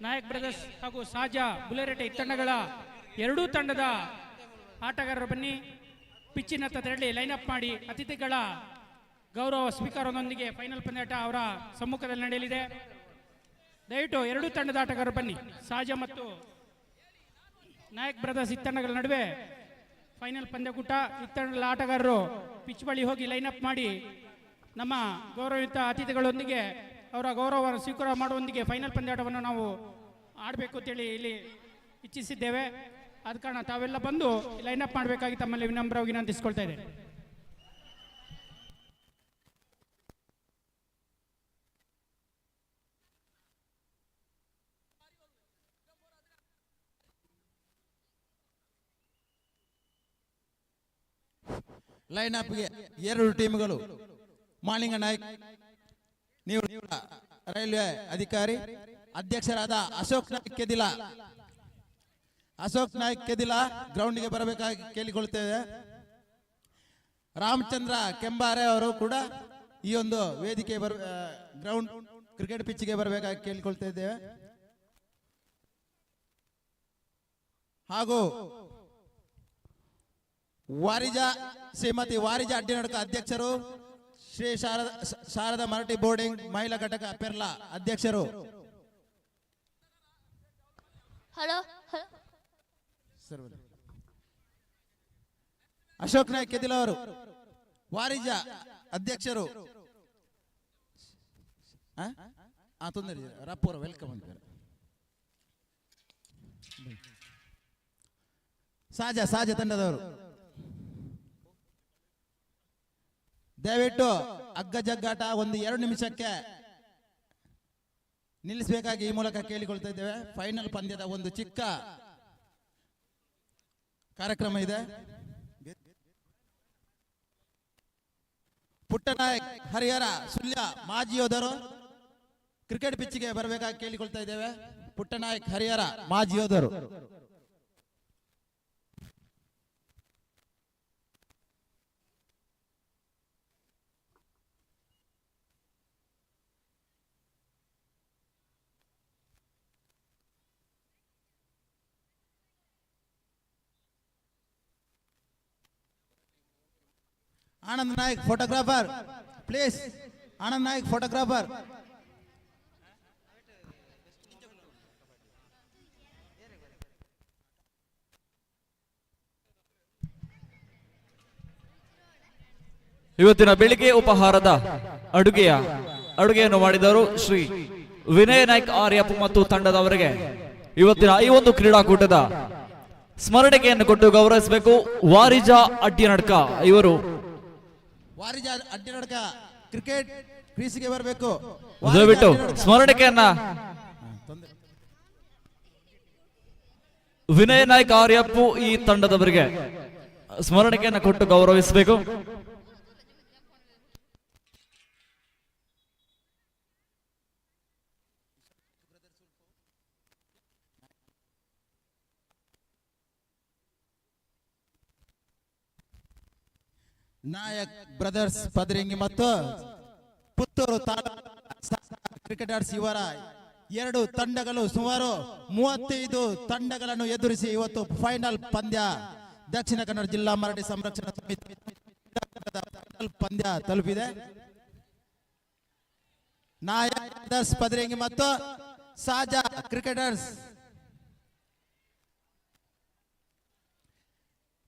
ನಾಯಕ್ ಬ್ರದರ್ಸ್ ಹಾಗೂ ಸಾಜಾ ಬುಲೆರೇಟ್ ಇತ್ತಂಡಗಳ 2 ತಂಡದ ಆಟಗಾರರು ಬನ್ನಿ, ಪಿಚ್ಚಿನತ್ತ ತೆರಳಿ ಲೈನ್ ಅಪ್ ಮಾಡಿ ಅತಿಥಿಗಳ ಗೌರವ ಸ್ವೀಕಾರದೊಂದಿಗೆ ಫೈನಲ್ ಪಂದ್ಯಾಟ ಅವರ ಸಮ್ಮುಖದಲ್ಲಿ ನಡೆಯಲಿದೆ. ದಯವಿಟ್ಟು 2 ತಂಡದ ಆಟಗಾರರು ಬನ್ನಿ. ಸಾಜಾ ಮತ್ತು ನಾಯಕ್ ಬ್ರದರ್ಸ್ ಇತ್ತಂಡಗಳ ನಡುವೆ ಫೈನಲ್ ಪಂದ್ಯಕೂಟ. ಇತ್ತಂಡಗಳ ಆಟಗಾರರು ಪಿಚ್ ಬಳಿ ಹೋಗಿ ಲೈನ್ ಅಪ್ ಮಾಡಿ ನಮ್ಮ ಗೌರವಯುತ ಅತಿಥಿಗಳೊಂದಿಗೆ ಅವರ ಗೌರವವನ್ನು ಸ್ವೀಕಾರ ಮಾಡುವೊಂದಿಗೆ ಫೈನಲ್ ಪಂದ್ಯಾಟವನ್ನು ನಾವು ಆಡಬೇಕು ಅಂತೇಳಿ ಇಲ್ಲಿ ಇಚ್ಛಿಸಿದ್ದೇವೆ. ಆದ ಕಾರಣ ತಾವೆಲ್ಲ ಬಂದು ಲೈನ್ ಅಪ್ ಮಾಡಬೇಕಾಗಿ ತಮ್ಮಲ್ಲಿ ವಿನಮ್ರವಾಗಿ ವಿನಂತಿಸಿಕೊಳ್ತಾ ಇದ್ದೇನೆ. ಲೈನ್ ಅಪ್ಗೆ 2 ಟೀಮ್ಗಳು ಮಹಾಲಿಂಗ ನಾಯ್ಕ್ ನಿವೃತ್ತ ರೈಲ್ವೆ ಅಧಿಕಾರಿ, ಅಧ್ಯಕ್ಷರಾದ ಅಶೋಕ್ ನಾಯ್ಕ್ ಕೆದಿಲ ಗ್ರೌಂಡ್ಗೆ ಬರಬೇಕಾಗಿ ಕೇಳಿಕೊಳ್ಳುತ್ತೇವೆ. ರಾಮಚಂದ್ರ ಕೆಂಬಾರೆ ಅವರು ಕೂಡ ಈ ಒಂದು ವೇದಿಕೆ ಗ್ರೌಂಡ್ ಕ್ರಿಕೆಟ್ ಪಿಚ್ಗೆ ಬರಬೇಕಾಗಿ ಕೇಳಿಕೊಳ್ತಾ ಇದ್ದೇವೆ. ಹಾಗೂ ಶ್ರೀಮತಿ ವಾರಿಜಾ ಅಡ್ಡಿನಡಕ ಅಧ್ಯಕ್ಷರು, ಶ್ರೀ ಶಾರದಾ ಮರಾಠಿ ಬೋರ್ಡಿಂಗ್ ಮಹಿಳಾ ಘಟಕ ಪೆರ್ಲಾ ಅಧ್ಯಕ್ಷರು, ಅಶೋಕ್ ನಾಯ್ಕ್ ಕೆದಿಲ ಅವರು ವಾರಿಜಾ ಅಧ್ಯಕ್ಷರು, ತೊಂದರೆ ರಪ್ಪೂರ ವೆಲ್ಕಮ್ ಅಂತಾರೆ. ಸಾಜಾ ತಂಡದವರು ದಯವಿಟ್ಟು ಅಗ್ಗ ಜಗ್ಗಾಟ 1-2 ನಿಮಿಷಕ್ಕೆ ನಿಲ್ಲಿಸಬೇಕಾಗಿ ಈ ಮೂಲಕ ಕೇಳಿಕೊಳ್ತಾ ಇದ್ದೇವೆ. ಫೈನಲ್ ಪಂದ್ಯದ ಒಂದು ಚಿಕ್ಕ ಕಾರ್ಯಕ್ರಮ ಇದೆ. ಪುಟ್ಟನಾಯಕ್ ಹರಿಹರ ಸುಳ್ಯ ಮಾಜಿ ಯೋಧರು ಕ್ರಿಕೆಟ್ ಪಿಚ್ಗೆ ಬರಬೇಕಾಗಿ ಕೇಳಿಕೊಳ್ತಾ ಇದ್ದೇವೆ. ಪುಟ್ಟನಾಯಕ್ ಹರಿಹರ ಮಾಜಿ ಯೋಧರು. Anand Naik photographer please. Anand Naik photographer. ಇವತ್ತಿನ ಬೆಳಿಗ್ಗೆ ಉಪಹಾರದ ಅಡುಗೆಯನ್ನು ಮಾಡಿದವರು ಶ್ರೀ ವಿನಯ್ ನಾಯ್ಕ್ ಆರ್ಯಪ್ಪ ಮತ್ತು ತಂಡದವರಿಗೆ ಇವತ್ತಿನ ಈ ಒಂದು ಕ್ರೀಡಾಕೂಟದ ಸ್ಮರಣಿಕೆಯನ್ನು ಕೊಟ್ಟು ಗೌರವಿಸಬೇಕು. ವಾರಿಜ ಅಡ್ಡಿನಡ್ಕ ಇವರು ವಾರಿಜ ಅಡ್ಡಿನಡ್ಕ ಕ್ರಿಕೆಟ್ ಕ್ರೀಸ್ಗೆ ಬರಬೇಕು. ದಯವಿಟ್ಟು ಸ್ಮರಣಿಕೆಯನ್ನ ವಿನಯ್ ನಾಯ್ಕ್ ಆರ್ಯಪ್ಪ ಈ ತಂಡದವರಿಗೆ ಸ್ಮರಣಿಕೆಯನ್ನು ಕೊಟ್ಟು ಗೌರವಿಸಬೇಕು. ನಾಯಕ್ ಬ್ರದರ್ಸ್ ಪದರಿಂಗಿ ಮತ್ತು ಪುತ್ತೂರು ಕ್ರಿಕೆಟರ್ಸ್ ಇವರ ಎರಡು ತಂಡಗಳು ಸುಮಾರು 35 ತಂಡಗಳನ್ನು ಎದುರಿಸಿ ಇವತ್ತು ಫೈನಲ್ ಪಂದ್ಯ ದಕ್ಷಿಣ ಕನ್ನಡ ಜಿಲ್ಲಾ ಮರಾಠಿ ಸಂರಕ್ಷಣಾ ಸಮಿತಿ ಪಂದ್ಯ ತಲುಪಿದೆ. ನಾಯಕ್ ಬ್ರದರ್ಸ್ ಪದರಿಂಗಿ ಮತ್ತು ಸಾಜಾ ಕ್ರಿಕೆಟರ್ಸ್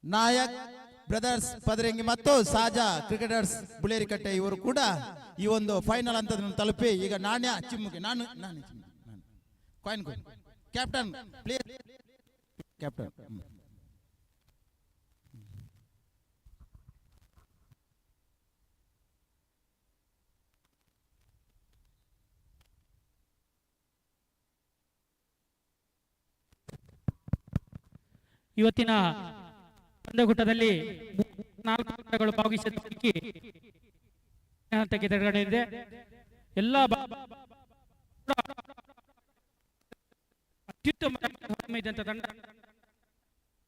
ನಾಯಕ್ ಬ್ರದರ್ಸ್ ಪದರಿಂಗಿ ಮತ್ತು ಸಾಜಾ ಕ್ರಿಕೆಟರ್ಸ್ ಬುಳೇರಿಕಟ್ಟೆ ಇವರು ಕೂಡ ಈ ಒಂದು ಫೈನಲ್ ಹಂತವನ್ನು ತಲುಪಿ ಈಗ ನಾಣ್ಯ ಚಿಮ್ಮುಗೆ ಕಾಯಿನ್ ಕ್ಯಾಪ್ಟನ್ ಪ್ಲೇಯರ್ ಕ್ಯಾಪ್ಟನ್ ಇವತ್ತಿನ ಪಂದ್ಯಕೂಟದಲ್ಲಿ 4 ತಂಡಗಳು ಭಾಗವಹಿಸಿದ್ದಕ್ಕೆ ಹಂತಕ್ಕೆ ತೆರಳಿದೆ. ಎಲ್ಲ ಅತ್ಯುತ್ತಮ ಇದ್ದಂತ ತಂಡ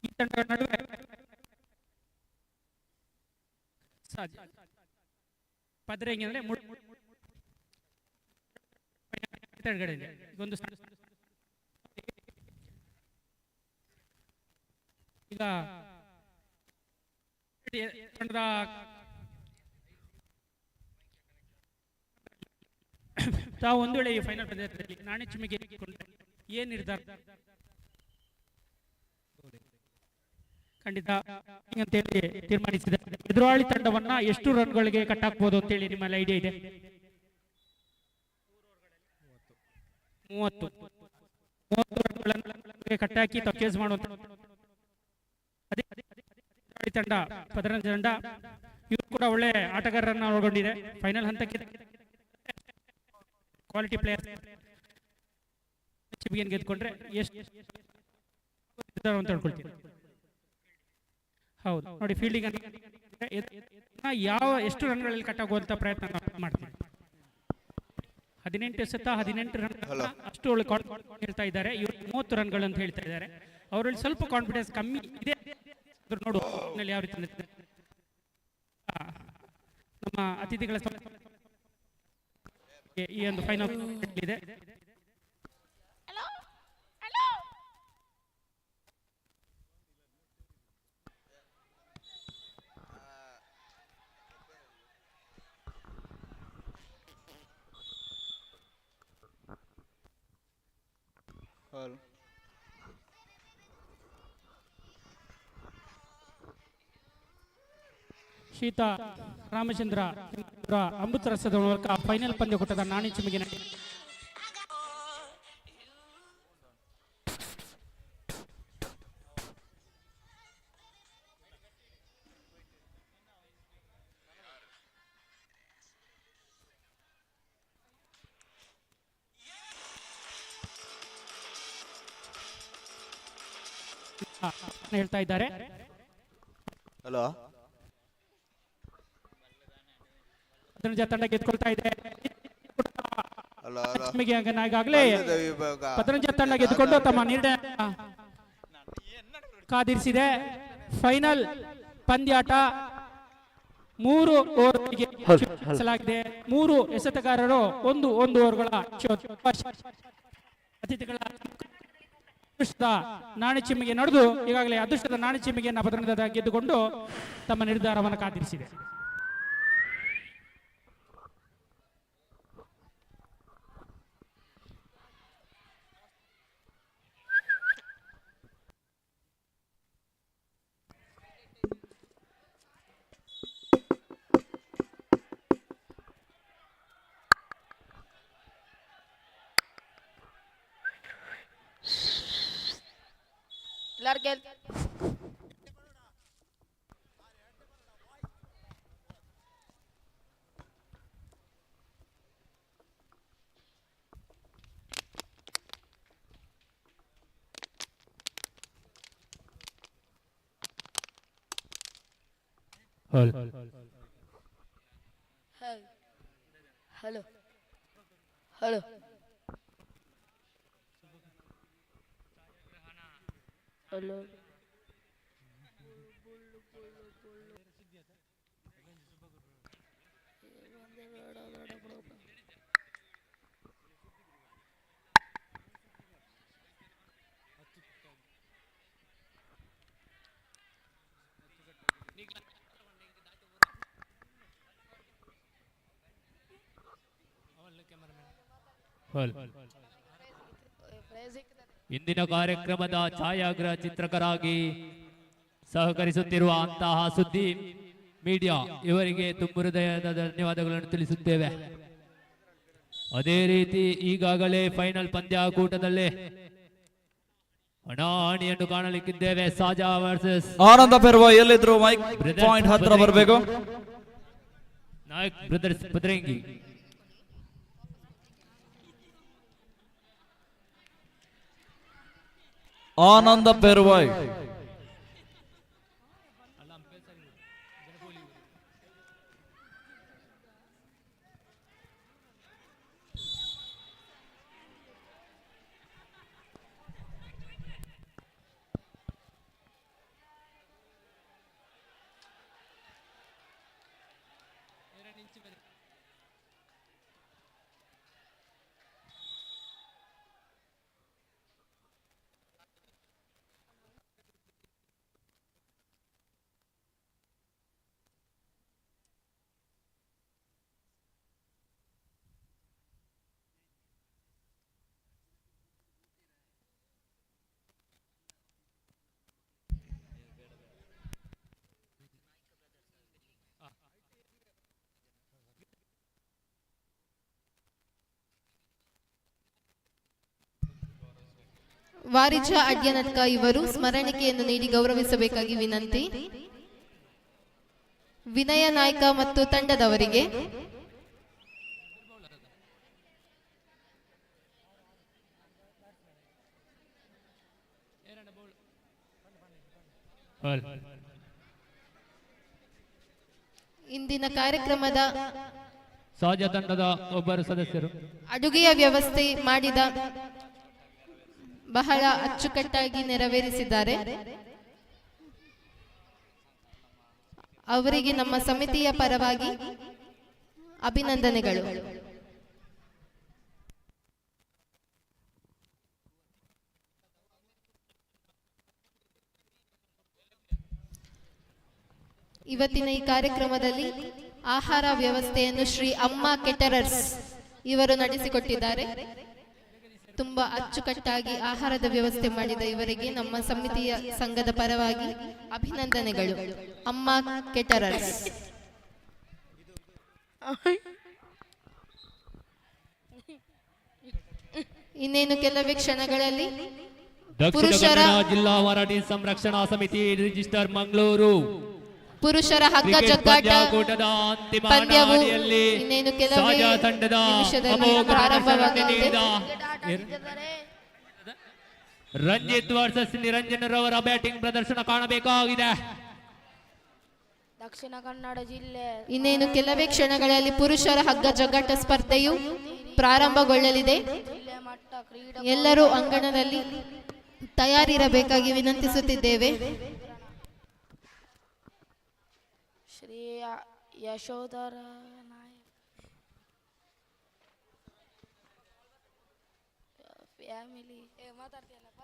ಈ ತಂಡಗಳ ನಡುವೆ ಪದರಂಗಿ ಅಂದ್ರೆ ತೆರಗಡೆ ಇದೆ. ಒಂದು ಈಗ ತಂಡದ ತಾವು ಒಂದು ವೇಳೆ ಈ ಫೈನಲ್ ಪಂದ್ಯದಲ್ಲಿ ನಾಣ್ಯ ಚಿಮ್ಮಿಗೆ ಏನ್ ನಿರ್ಧಾರ ಖಂಡಿತ ಅಂತ ಹೇಳಿ ತೀರ್ಮಾನಿಸಿದೆ. ಎದುರಾಳಿ ತಂಡವನ್ನ ಎಷ್ಟು ರನ್ಗಳಿಗೆ ಕಟ್ಟಾಕ್ಬಹುದು ಅಂತ ಹೇಳಿ ನಿಮ್ಮಲ್ಲಿ ಐಡಿಯಾ ಇದೆ? 30 ರನ್ಗಳನ್ನು ಕಟ್ಟಾಕಿ ತಕ್ಕೇಸ್ ಮಾಡುವಂತ ತಂಡ ಪದರಂಜ ತಂಡ ಇವರು ಕೂಡ ಒಳ್ಳೆ ಆಟಗಾರರನ್ನ ಒಳಗೊಂಡಿದೆ. ಫೈನಲ್ ಹಂತಕ್ಕೆ ಕ್ವಾಲಿಟಿ ಪ್ಲೇಯರ್ ಗೆದ್ಕೊಂಡ್ರೆ ಎಷ್ಟು ಅಂತ ಹೇಳ್ಕೊಳ್ತೀವಿ. ಹೌದು ನೋಡಿ, ಫೀಲ್ಡಿಂಗ್ ಎಷ್ಟು ರನ್ಗಳಲ್ಲಿ ಕಟ್ಟಾಗುವಂತ ಪ್ರಯತ್ನ ಮಾಡ್ತೀವಿ. 18 ಎಸೆತ 18 ರನ್ ಅಷ್ಟು ಒಳ್ಳೆ ಹೇಳ್ತಾ ಇದ್ದಾರೆ. ಇವರು 30 ರನ್ಗಳು ಅಂತ ಹೇಳ್ತಾ ಇದ್ದಾರೆ. ಅವರಲ್ಲಿ ಸ್ವಲ್ಪ ಕಾನ್ಫಿಡೆನ್ಸ್ ಕಮ್ಮಿ ಇದೆ. ನೋಡುವ ಯಾವ ರೀತಿ ನಮ್ಮ ಅತಿಥಿಗಳ ಈ ಒಂದು ಫೈನಲ್ ಇದೆ. ಶೀತ ರಾಮಚಂದ್ರ ಅಮೃತ ರಸದ ಮೂಲಕ ಫೈನಲ್ ಪಂದ್ಯಕೂಟದ ನಾಣ್ಯ ಚಿಮ್ಮಿಗೆ ಹೇಳ್ತಾ ಇದ್ದಾರೆ. ಹಲೋ, ತಂಡ ಗೆದ್ಕೊಳ್ತಾ ಇದೆ. ಈಗಾಗಲೇ ಪತರಂಜ ತಂಡ ಗೆದ್ದುಕೊಂಡು ತಮ್ಮ ನಿರ್ಣಯ ಕಾದಿರಿಸಿದೆ. ಫೈನಲ್ ಪಂದ್ಯಾಟ 3 ಓವರ್ಗಳಿಗೆ ಸಲಾಗಿದೆ. 3 ಎಸೆತಗಾರರು 1 ಓವರ್ಗಳ ಅತಿಥಿಗಳ ಅದೃಷ್ಟದ ನಾಣ್ಯ ಚಿಮ್ಮಿಗೆ ನಡೆದು ಈಗಾಗಲೇ ಅದೃಷ್ಟದ ನಾಣ್ಯ ಚಿಮ್ಮಿಗೆಯನ್ನು ಪತರಂಜ ಗೆದ್ದುಕೊಂಡು ತಮ್ಮ ನಿರ್ಧಾರವನ್ನು ಕಾದಿರಿಸಿದೆ. ಹಲೋ ಹಲೋ ಹಲೋ ಇಂದಿನ ಕಾರ್ಯಕ್ರಮದ ಛಾಯಾಗ್ರಹ ಚಿತ್ರಕರಾಗಿ ಸಹಕರಿಸುತ್ತಿರುವ ಅಂತಹ ಸುದ್ದಿ ಮೀಡಿಯಾ ಇವರಿಗೆ ತುಂಬು ಹೃದಯದ ಧನ್ಯವಾದಗಳನ್ನು ತಿಳಿಸುತ್ತೇವೆ. ಅದೇ ರೀತಿ ಈಗಾಗಲೇ ಫೈನಲ್ ಪಂದ್ಯಾಕೂಟದಲ್ಲಿ ಹಣಾಹಣಿಯನ್ನು ಕಾಣಲಿಕ್ಕಿದ್ದೇವೆ. ಸಾಜಾ ವರ್ಸಸ್ ಆನಂದ ಪೆರ್ವ ಎಲ್ಲಿದ್ರು ಮೈಕ್ ಪಾಯಿಂಟ್ ಹತ್ರ ಬರಬೇಕು. ನಾಯಕ್ ಬ್ರದರ್ಸ್ ಪದ್ರಂಗಿ ಆನಂದ ಪೆರ್ವಾಯ್ ವಾರಿಜ ಅಡ್ಯನಟ್ಕ ಇವರು ಸ್ಮರಣಿಕೆಯನ್ನು ನೀಡಿ ಗೌರವಿಸಬೇಕಾಗಿ ವಿನಂತಿ. ವಿನಯ ನಾಯ್ಕ ಮತ್ತು ತಂಡದವರಿಗೆ ಇಂದಿನ ಕಾರ್ಯಕ್ರಮದ ಸಾಜಾ ತಂಡದ ಒಬ್ಬರು ಸದಸ್ಯರು ಅಡುಗೆಯ ವ್ಯವಸ್ಥೆ ಮಾಡಿದ ಬಹಳ ಅಚ್ಚುಕಟ್ಟಾಗಿ ನೆರವೇರಿಸಿದ್ದಾರೆ. ಅವರಿಗೆ ನಮ್ಮ ಸಮಿತಿಯ ಪರವಾಗಿ ಅಭಿನಂದನೆಗಳು. ಇವತ್ತಿನ ಈ ಕಾರ್ಯಕ್ರಮದಲ್ಲಿ ಆಹಾರ ವ್ಯವಸ್ಥೆಯನ್ನು ಶ್ರೀ ಅಮ್ಮ ಕೆಟರರ್ಸ್ ಇವರು ನಡೆಸಿಕೊಟ್ಟಿದ್ದಾರೆ. ತುಂಬಾ ಅಚ್ಚುಕಟ್ಟಾಗಿ ಆಹಾರದ ವ್ಯವಸ್ಥೆ ಮಾಡಿದ ಇವರಿಗೆ ನಮ್ಮ ಸಮಿತಿಯ ಸಂಘದ ಪರವಾಗಿ ಅಭಿನಂದನೆಗಳು. ಅಮ್ಮ ಕೆಟರರ್ಸ್. ಇನ್ನೇನು ಕೆಲವೇ ಕ್ಷಣಗಳಲ್ಲಿ ಪುರುಷರ ಜಿಲ್ಲಾ ಮರಾಠಿ ಸಂರಕ್ಷಣಾ ಸಮಿತಿ ರಿಜಿಸ್ಟರ್ ಮಂಗಳೂರು ಪುರುಷರ ಹಗ್ಗ ಜಗ್ಗಾಟ ಪಂದ್ಯವು ಇನ್ನೇನು ಕೆಲವೇ ನಿಮಿಷದಲ್ಲಿ ಪ್ರಾರಂಭವಾಗಲಿದೆ. ರಂಜಿತ್ ವರ್ಸಸ್ ನಿರಂಜನ್ ರವರ ಬ್ಯಾಟಿಂಗ್ ಪ್ರದರ್ಶನ ಕಾಣಬೇಕಾಗಿದೆ. ದಕ್ಷಿಣ ಕನ್ನಡ ಜಿಲ್ಲೆ ಇನ್ನೇನು ಕೆಲವೇ ಕ್ಷಣಗಳಲ್ಲಿ ಪುರುಷರ ಹಗ್ಗ ಜಗ್ಗಾಟ ಸ್ಪರ್ಧೆಯು ಪ್ರಾರಂಭಗೊಳ್ಳಲಿದೆ. ಎಲ್ಲರೂ ಅಂಗಣದಲ್ಲಿ ತಯಾರಿರಬೇಕಾಗಿ ವಿನಂತಿಸುತ್ತಿದ್ದೇವೆ. ಶ್ರೀ ಯಶೋಧರ ನಾಯಕ್ ಫ್ಯಾಮಿಲಿ ಮಾತಾಡ್ತೀಯಲ್ಲಪ್ಪ.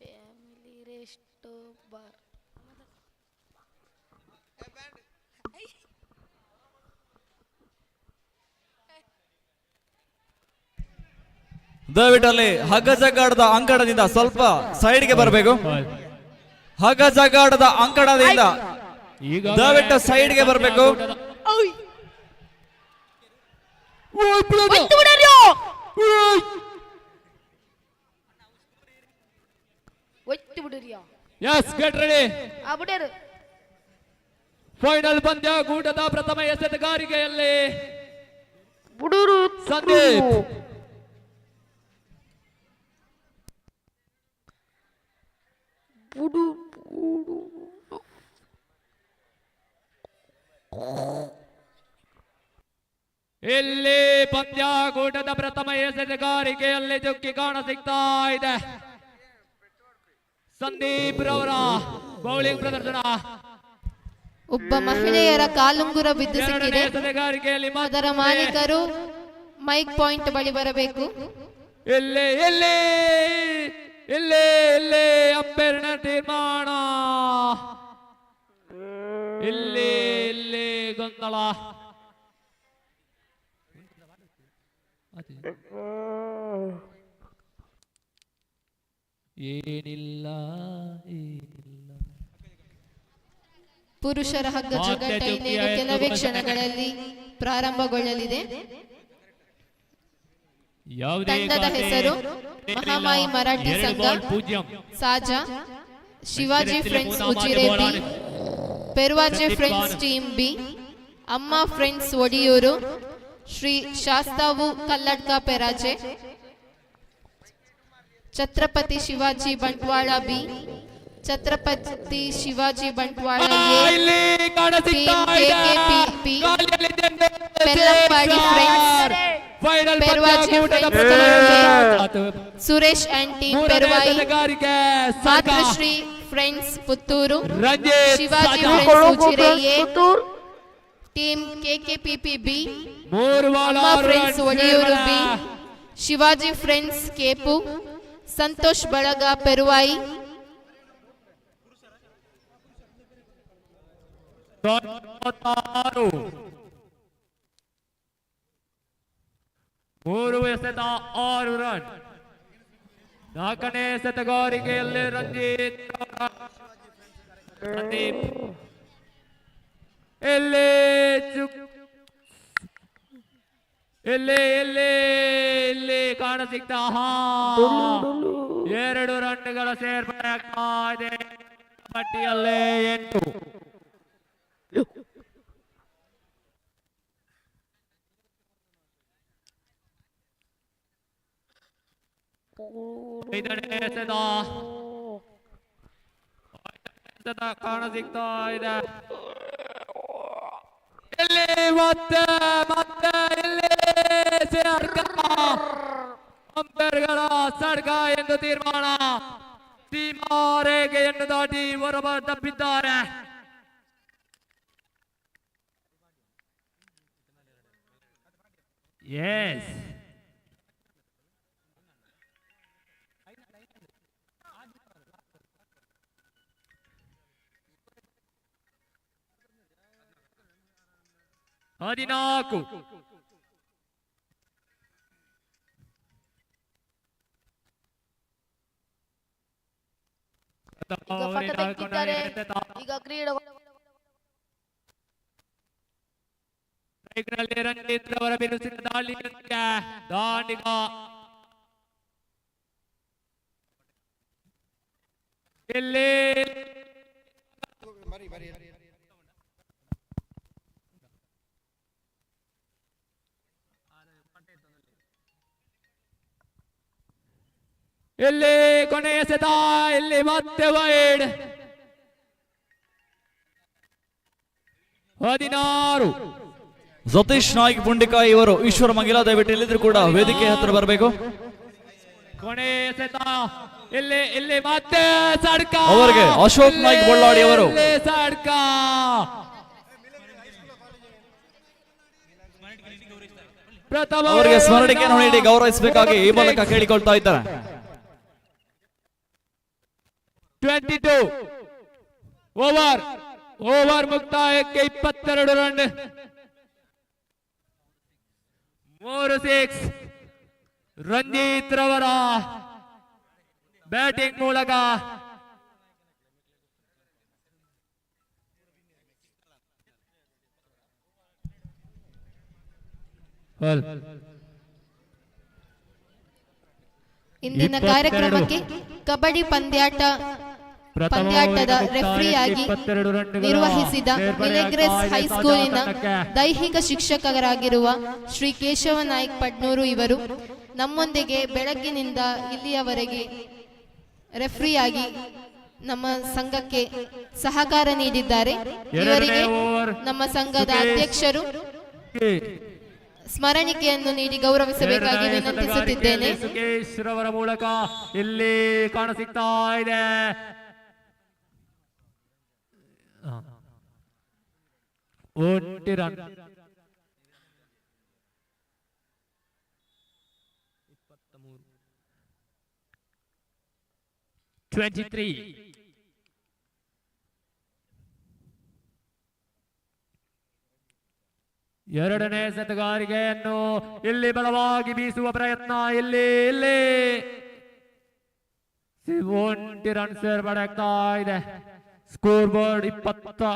ಫ್ಯಾಮಿಲಿ ರೆಸ್ಟ್ ಬಾರ್ ದಯವಿಟ್ಟಲ್ಲಿ ಹಗ್ಗ ಜಗ್ಗಾಟದ ಅಂಕಣದಿಂದ ಸ್ವಲ್ಪ ಸೈಡ್ಗೆ ಬರಬೇಕು. ಹಗ್ಗ ಜಗ್ಗಾಟದ ಅಂಕಣದಿಂದ ದಯವಿಟ್ಟು ಸೈಡ್ಗೆ ಬರಬೇಕು. Yes get ready. ಆಗ್ಬಿಟ್ಟಾರು. ಫೈನಲ್ ಪಂದ್ಯ ಕೂಟದ ಪ್ರಥಮ ಎಸೆತಗಾರಿಕೆಯಲ್ಲಿ ಬುಡೂರು ಸಂದೀಪ್ ಬುಡು ಇಲ್ಲಿ ಪಂದ್ಯ ಕೂಟದ ಪ್ರಥಮ ಎಸೆತಗಾರಿಕೆಯಲ್ಲಿ ಜುಕ್ಕಿ ಕಾಣ ಸಿಗ್ತಾ ಇದೆ. ಸಂದೀಪ್ ರವರ ಬೌಲಿಂಗ್ ಪ್ರದರ್ಶನ. ಒಬ್ಬ ಮಹಿಳೆಯರ ಕಾಲುಂಗುರ ಬಿದ್ದು ಸಿಕ್ಕಿದೆ. ಎಸೆತಗಾರಿಕೆಯಲ್ಲಿ ಅದರ ಮಾಲೀಕರು ಮೈಕ್ ಪಾಯಿಂಟ್ ಬಳಿ ಬರಬೇಕು. ಇಲ್ಲಿ ಇಲ್ಲಿ ಇಲ್ಲಿ ಇಲ್ಲಿ ಅಂಪೈರ್ನ ತೀರ್ಮಾನ. ಇಲ್ಲಿ ಇಲ್ಲಿ ಗೊಂದಲ. ಏನಿಲ್ಲ ಏನಿಲ್ಲ. ಪುರುಷರ ಹಗ್ಗ ಜಗ್ಗಾಟ ಇನ್ನೇನು ಕೆಲವೇ ಕ್ಷಣಗಳಲ್ಲಿ ಪ್ರಾರಂಭಗೊಳ್ಳಲಿದೆ. ತಂಡದ ಹೆಸರು Mahamayi Marathi Sangha, Saja, Shivaji friends Ujire B, Perwaje friends team B, ಅಮ್ಮ friends Odiyur, Shri Shastavu Kalladka Peraje, Chhatrapati Shivaji Bantwal B, Chhatrapati Shivaji Bantwal A, team KKPP, Pellampadi friends, Perwaje friends A, Suresh and team Perwayi, Matrushree friends Puttur, Shivaji friends Ujire A, team KKPP B, ಅಮ್ಮ friends Odiyur B, Shivaji friends Kepu, Santosh ಬಳಗ ಪೆರುವಾಯಿ, ಮೂರು ಎಸೆತ 6 ರನ್. ನಾಲ್ಕನೇ ಎಸೆತಗಾರಿಕೆಯಲ್ಲಿ ರಂಜಿತ್ ಸಂದೀಪ್ ಇಲ್ಲಿ ಇಲ್ಲಿ ಇಲ್ಲಿ ಇಲ್ಲಿ ಕಾಣ ಸಿಗ್ತಾ 2 ರನ್ಗಳ ಸೇರ್ಪಡೆ ಆಗ್ತಾ ಇದೆ. ಪಟ್ಟಿಯಲ್ಲೇ 8. ಐದನೇ ಎಸೆತ ಕಾಣ ಸಿಗ್ತಾ ಇದೆ. ಇಲ್ಲಿ ಮತ್ತೆ ಮತ್ತೆ ಇಲ್ಲಿ ಅಂಪೈರ್ಗಳ ಸಡ್ಕ ಎಂದು ತೀರ್ಮಾನ. ಸೀಮಾರೇಖೆಯನ್ನು ದಾಟಿ ಹೊರಬ ತಪ್ಪಿದ್ದಾರೆ. ಎಸ್ ಹದಿನಾಲ್ಕು. ಈಗ ಕ್ರೀಡೆ ರಂಜಿತ್ ಅವರ ಬಿರುಸಿನ ದಾಂಡಿಗ ಇಲ್ಲಿ ಇಲ್ಲಿ ಕೊನೆಯ ಎಸೆತ. ಇಲ್ಲಿ ಮತ್ತೆ ವೈಡ್. 16. ಸತೀಶ್ ನಾಯ್ಕ್ ಬುಂಡಿಕಾಯಿ ಇವರು ಈಶ್ವರ ಮಂಗಿಲ ದಯವಿಟ್ಟು ಎಲ್ಲಿದ್ರು ಕೂಡ ವೇದಿಕೆ ಹತ್ರ ಬರಬೇಕು. ಕೊನೆಯ ಎಸೆತ. ಇಲ್ಲಿ ಇಲ್ಲಿ ಮತ್ತೆ ಸಡ್ಕ ಅವರಿಗೆ ಅಶೋಕ್ ನಾಯ್ಕ್ ಬಳ್ಳಾಡಿ ಅವರು ಸಡ್ಕ. ಅವರಿಗೆ ಸ್ಮರಣಿಕೆಯನ್ನು ನೀಡಿ ಗೌರವಿಸಬೇಕಾಗಿ ಈ ಮೂಲಕ ಕೇಳಿಕೊಳ್ತಾ ಇದ್ದಾರೆ. 22 ಓವರ್ ಮುಕ್ತಾಯಕ್ಕೆ 22 ರನ್. 3 6. ರಂಜಿತ್ ರವರ ಬ್ಯಾಟಿಂಗ್ ಮೂಲಕ ಇಂದಿನ ಕಾರ್ಯಕ್ರಮಕ್ಕೆ ಕಬಡ್ಡಿ ಪಂದ್ಯಾಟ ಪಂದ್ಯಾಟದ ರೆಫ್ರಿಯಾಗಿ ನಿರ್ವಹಿಸಿದ ವಿಲೆಗ್ರೆಸ್ ಹೈಸ್ಕೂಲಿನ ದೈಹಿಕ ಶಿಕ್ಷಕರಾಗಿರುವ ಶ್ರೀ ಕೇಶವ ನಾಯ್ಕ್ ಪಡ್ನೂರು ಇವರು ನಮ್ಮೊಂದಿಗೆ ಬೆಳಗ್ಗಿನಿಂದ ಇಲ್ಲಿಯವರೆಗೆ ರೆಫ್ರಿಯಾಗಿ ನಮ್ಮ ಸಂಘಕ್ಕೆ ಸಹಕಾರ ನೀಡಿದ್ದಾರೆ. ಇವರಿಗೆ ನಮ್ಮ ಸಂಘದ ಅಧ್ಯಕ್ಷರು ಸ್ಮರಣಿಕೆಯನ್ನು ನೀಡಿ ಗೌರವಿಸಬೇಕಾಗಿ ವಿನಂತಿಸುತ್ತಿದ್ದೇನೆ. ಸುಕೇಶ್ ರವರ ಮೂಲಕ ಇಲ್ಲಿ ಕಾಣಸಿಗ್ತಾ ಇದೆ. ಒಂಟಿ ರನ್ 23. ಎರಡನೇ ಸೆತಗಾರಿಕೆಯನ್ನು ಇಲ್ಲಿ ಬಲವಾಗಿ ಬೀಸುವ ಪ್ರಯತ್ನ. ಇಲ್ಲಿ ಒಂಟಿ ರನ್ ಸೇರ್ಪಡೆಯಾಗ್ತಾ ಇದೆ. Score board 24.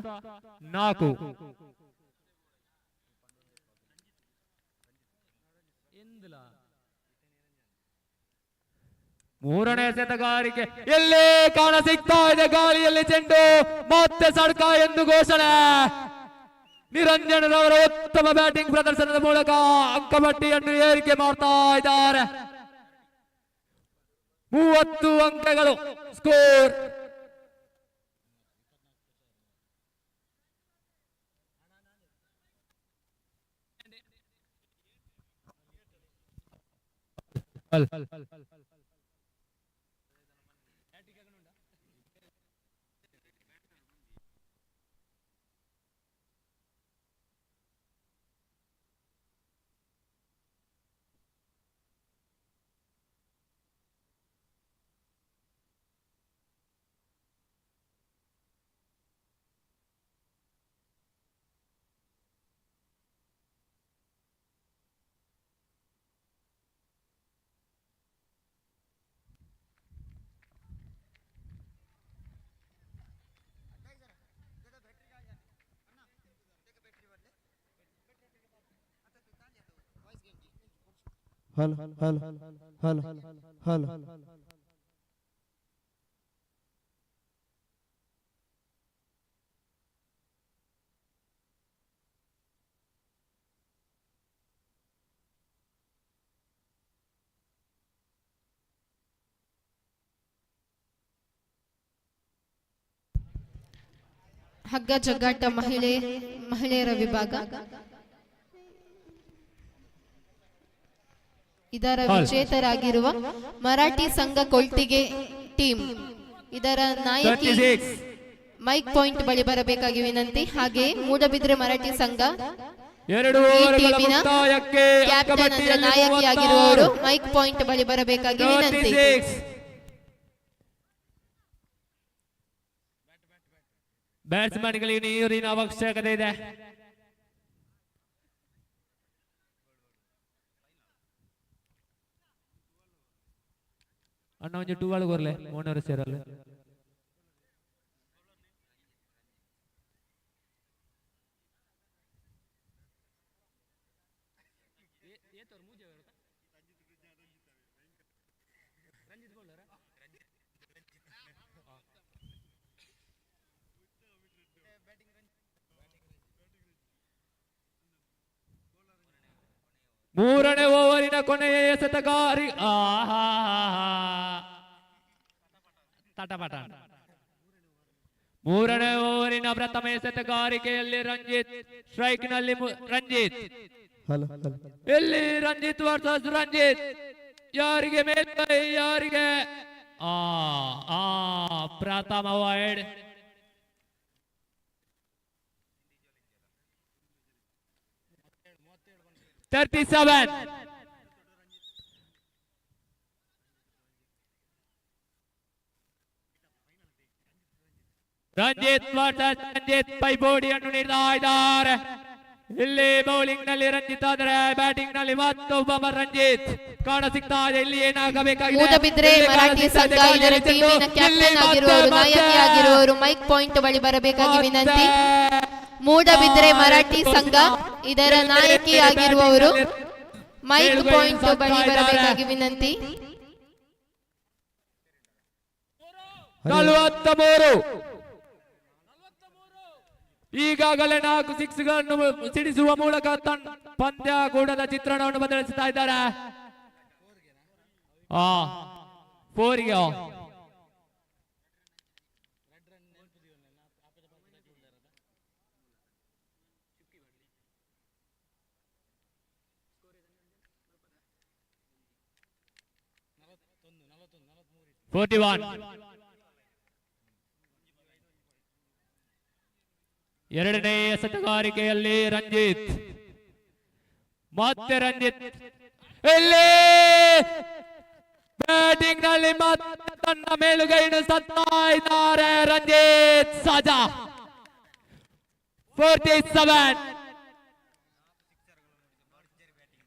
ಮೂರನೇ ಸೆತಗಾರಿಕೆ ಎಲ್ಲಿ ಕಾಣ ಸಿಗ್ತಾ ಇದೆ. ಗಾಳಿಯಲ್ಲಿ ಚೆಂಡು ಮತ್ತೆ ಸಡ್ಕ ಎಂದು ಘೋಷಣೆ. ನಿರಂಜನರವರ ಉತ್ತಮ ಬ್ಯಾಟಿಂಗ್ ಪ್ರದರ್ಶನದ ಮೂಲಕ ಅಂಕಪಟ್ಟಿಯನ್ನು ಏರಿಕೆ ಮಾಡ್ತಾ ಇದ್ದಾರೆ. 30 ಅಂಕಗಳು ಸ್ಕೋರ್. ಹಲ್ ಹಗ್ಗ ಜಗ್ಗಾಟ ಮಹಿಳೆಯರ ವಿಭಾಗ. ಇದರ ವಿಜೇತರಾಗಿರುವ ಮರಾಠಿ ಸಂಘ ಕೊಳ್ತಿಗೆ ಟೀಮ್, ಇದರ ನಾಯಕಿ ಮೈಕ್ ಪಾಯಿಂಟ್ ಬಳಿ ಬರಬೇಕಾಗಿ ವಿನಂತಿ. ಹಾಗೆ ಮೂಡಬಿದ್ರೆ ಮರಾಠಿ ಸಂಘ ಈ ಟೀಮಿನ ಕ್ಯಾಪ್ಟನ್ ಅಂದ್ರೆ ನಾಯಕಿಯಾಗಿರುವವರು ಮೈಕ್ ಪಾಯಿಂಟ್ ಬಳಿ ಬರಬೇಕಾಗಿ ವಿನಂತಿ. ಬ್ಯಾಟ್ಸ್ಮನ್ಗಳಿಗೆ ನೀರಿನ ಅವಶ್ಯಕತೆ ಇದೆ. ಅಣ್ಣ ಒಂಚೂರು ಟೂವಾಳು ಕೊರ್ಲೆ ಓನರ್ ಸೇರಲ್ಲ. ಮೂರನೇ ಓವರಿನ ಕೊನೆಯ ಎಸೆತಗಾರಿ ತಟಪಟ. ಮೂರನೇ ಓವರಿನ ಪ್ರಥಮ ಎಸೆತಗಾರಿಕೆಯಲ್ಲಿ ರಂಜಿತ್ ಸ್ಟ್ರೈಕ್ ನಲ್ಲಿ ರಂಜಿತ್ ಇಲ್ಲಿ ರಂಜಿತ್ ವರ್ಸಸ್ ರಂಜಿತ್. ಯಾರಿಗೆ ಮೇಲ್ಕೈ ಯಾರಿಗೆ ಪ್ರಥಮ ವೈಡ್. ರಂಜಿತ್ ವರ್ಸಸ್ ರಂಜಿತ್ ಪೈಪೋಟಿಯನ್ನು ನೀಡ್ತಾ ಇದ್ದಾರೆ. ಇಲ್ಲಿ ಬೌಲಿಂಗ್ ನಲ್ಲಿ ರಂಜಿತ್ ಆದರೆ ಬ್ಯಾಟಿಂಗ್ ನಲ್ಲಿ ಮತ್ತೊಬ್ಬ ರಂಜಿತ್ ಕಾಣ ಸಿಗ್ತಾ ಇದೆ. ಇಲ್ಲಿ ಏನಾಗಬೇಕಾಗಿದೆ. ಮೂಡಬಿದ್ರೆ ಮರಾಠಿ ಸಂಘ ಇದರ ಟೀಮಿನ ಕ್ಯಾಪ್ಟನ್ ಆಗಿರುವವರು ನಾಯಕಿಯಾಗಿರುವವರು ಮೈಕ್ ಪಾಯಿಂಟ್ ಬಳಿ ಬರಬೇಕಾಗಿ ವಿನಂತಿ. ಮೂಡಬಿದ್ರೆ ಮರಾಠಿ ಸಂಘ ಇದರ ನಾಯಕಿಯಾಗಿರುವವರು ಮೈಕ್ ಪಾಯಿಂಟ್ ಬಳಿ ಬರಬೇಕಾಗಿ ವಿನಂತಿ. 43. ಈಗಾಗಲೇ 4 ಸಿಕ್ಸ್ಗಳನ್ನು ಸಿಡಿಸುವ ಮೂಲಕ ಪಂದ್ಯಕೂಟದ ಚಿತ್ರಣವನ್ನು ಬದಲಿಸುತ್ತಾ ಇದ್ದಾರೆ. 4ಗೆ 41. ಎರಡನೇ ಎಸೆತಗಾರಿಕೆಯಲ್ಲಿ ರಂಜಿತ್, ಮತ್ತೆ ರಂಜಿತ್ ಇಲ್ಲಿ ಬ್ಯಾಟಿಂಗ್ ನಲ್ಲಿ ಮತ್ತೆ ತನ್ನ ಮೇಲುಗೈಯನ್ನು ಸತ್ತಾ ಇದ್ದಾರೆ ರಂಜಿತ್ ಸಾಜಾ. 47.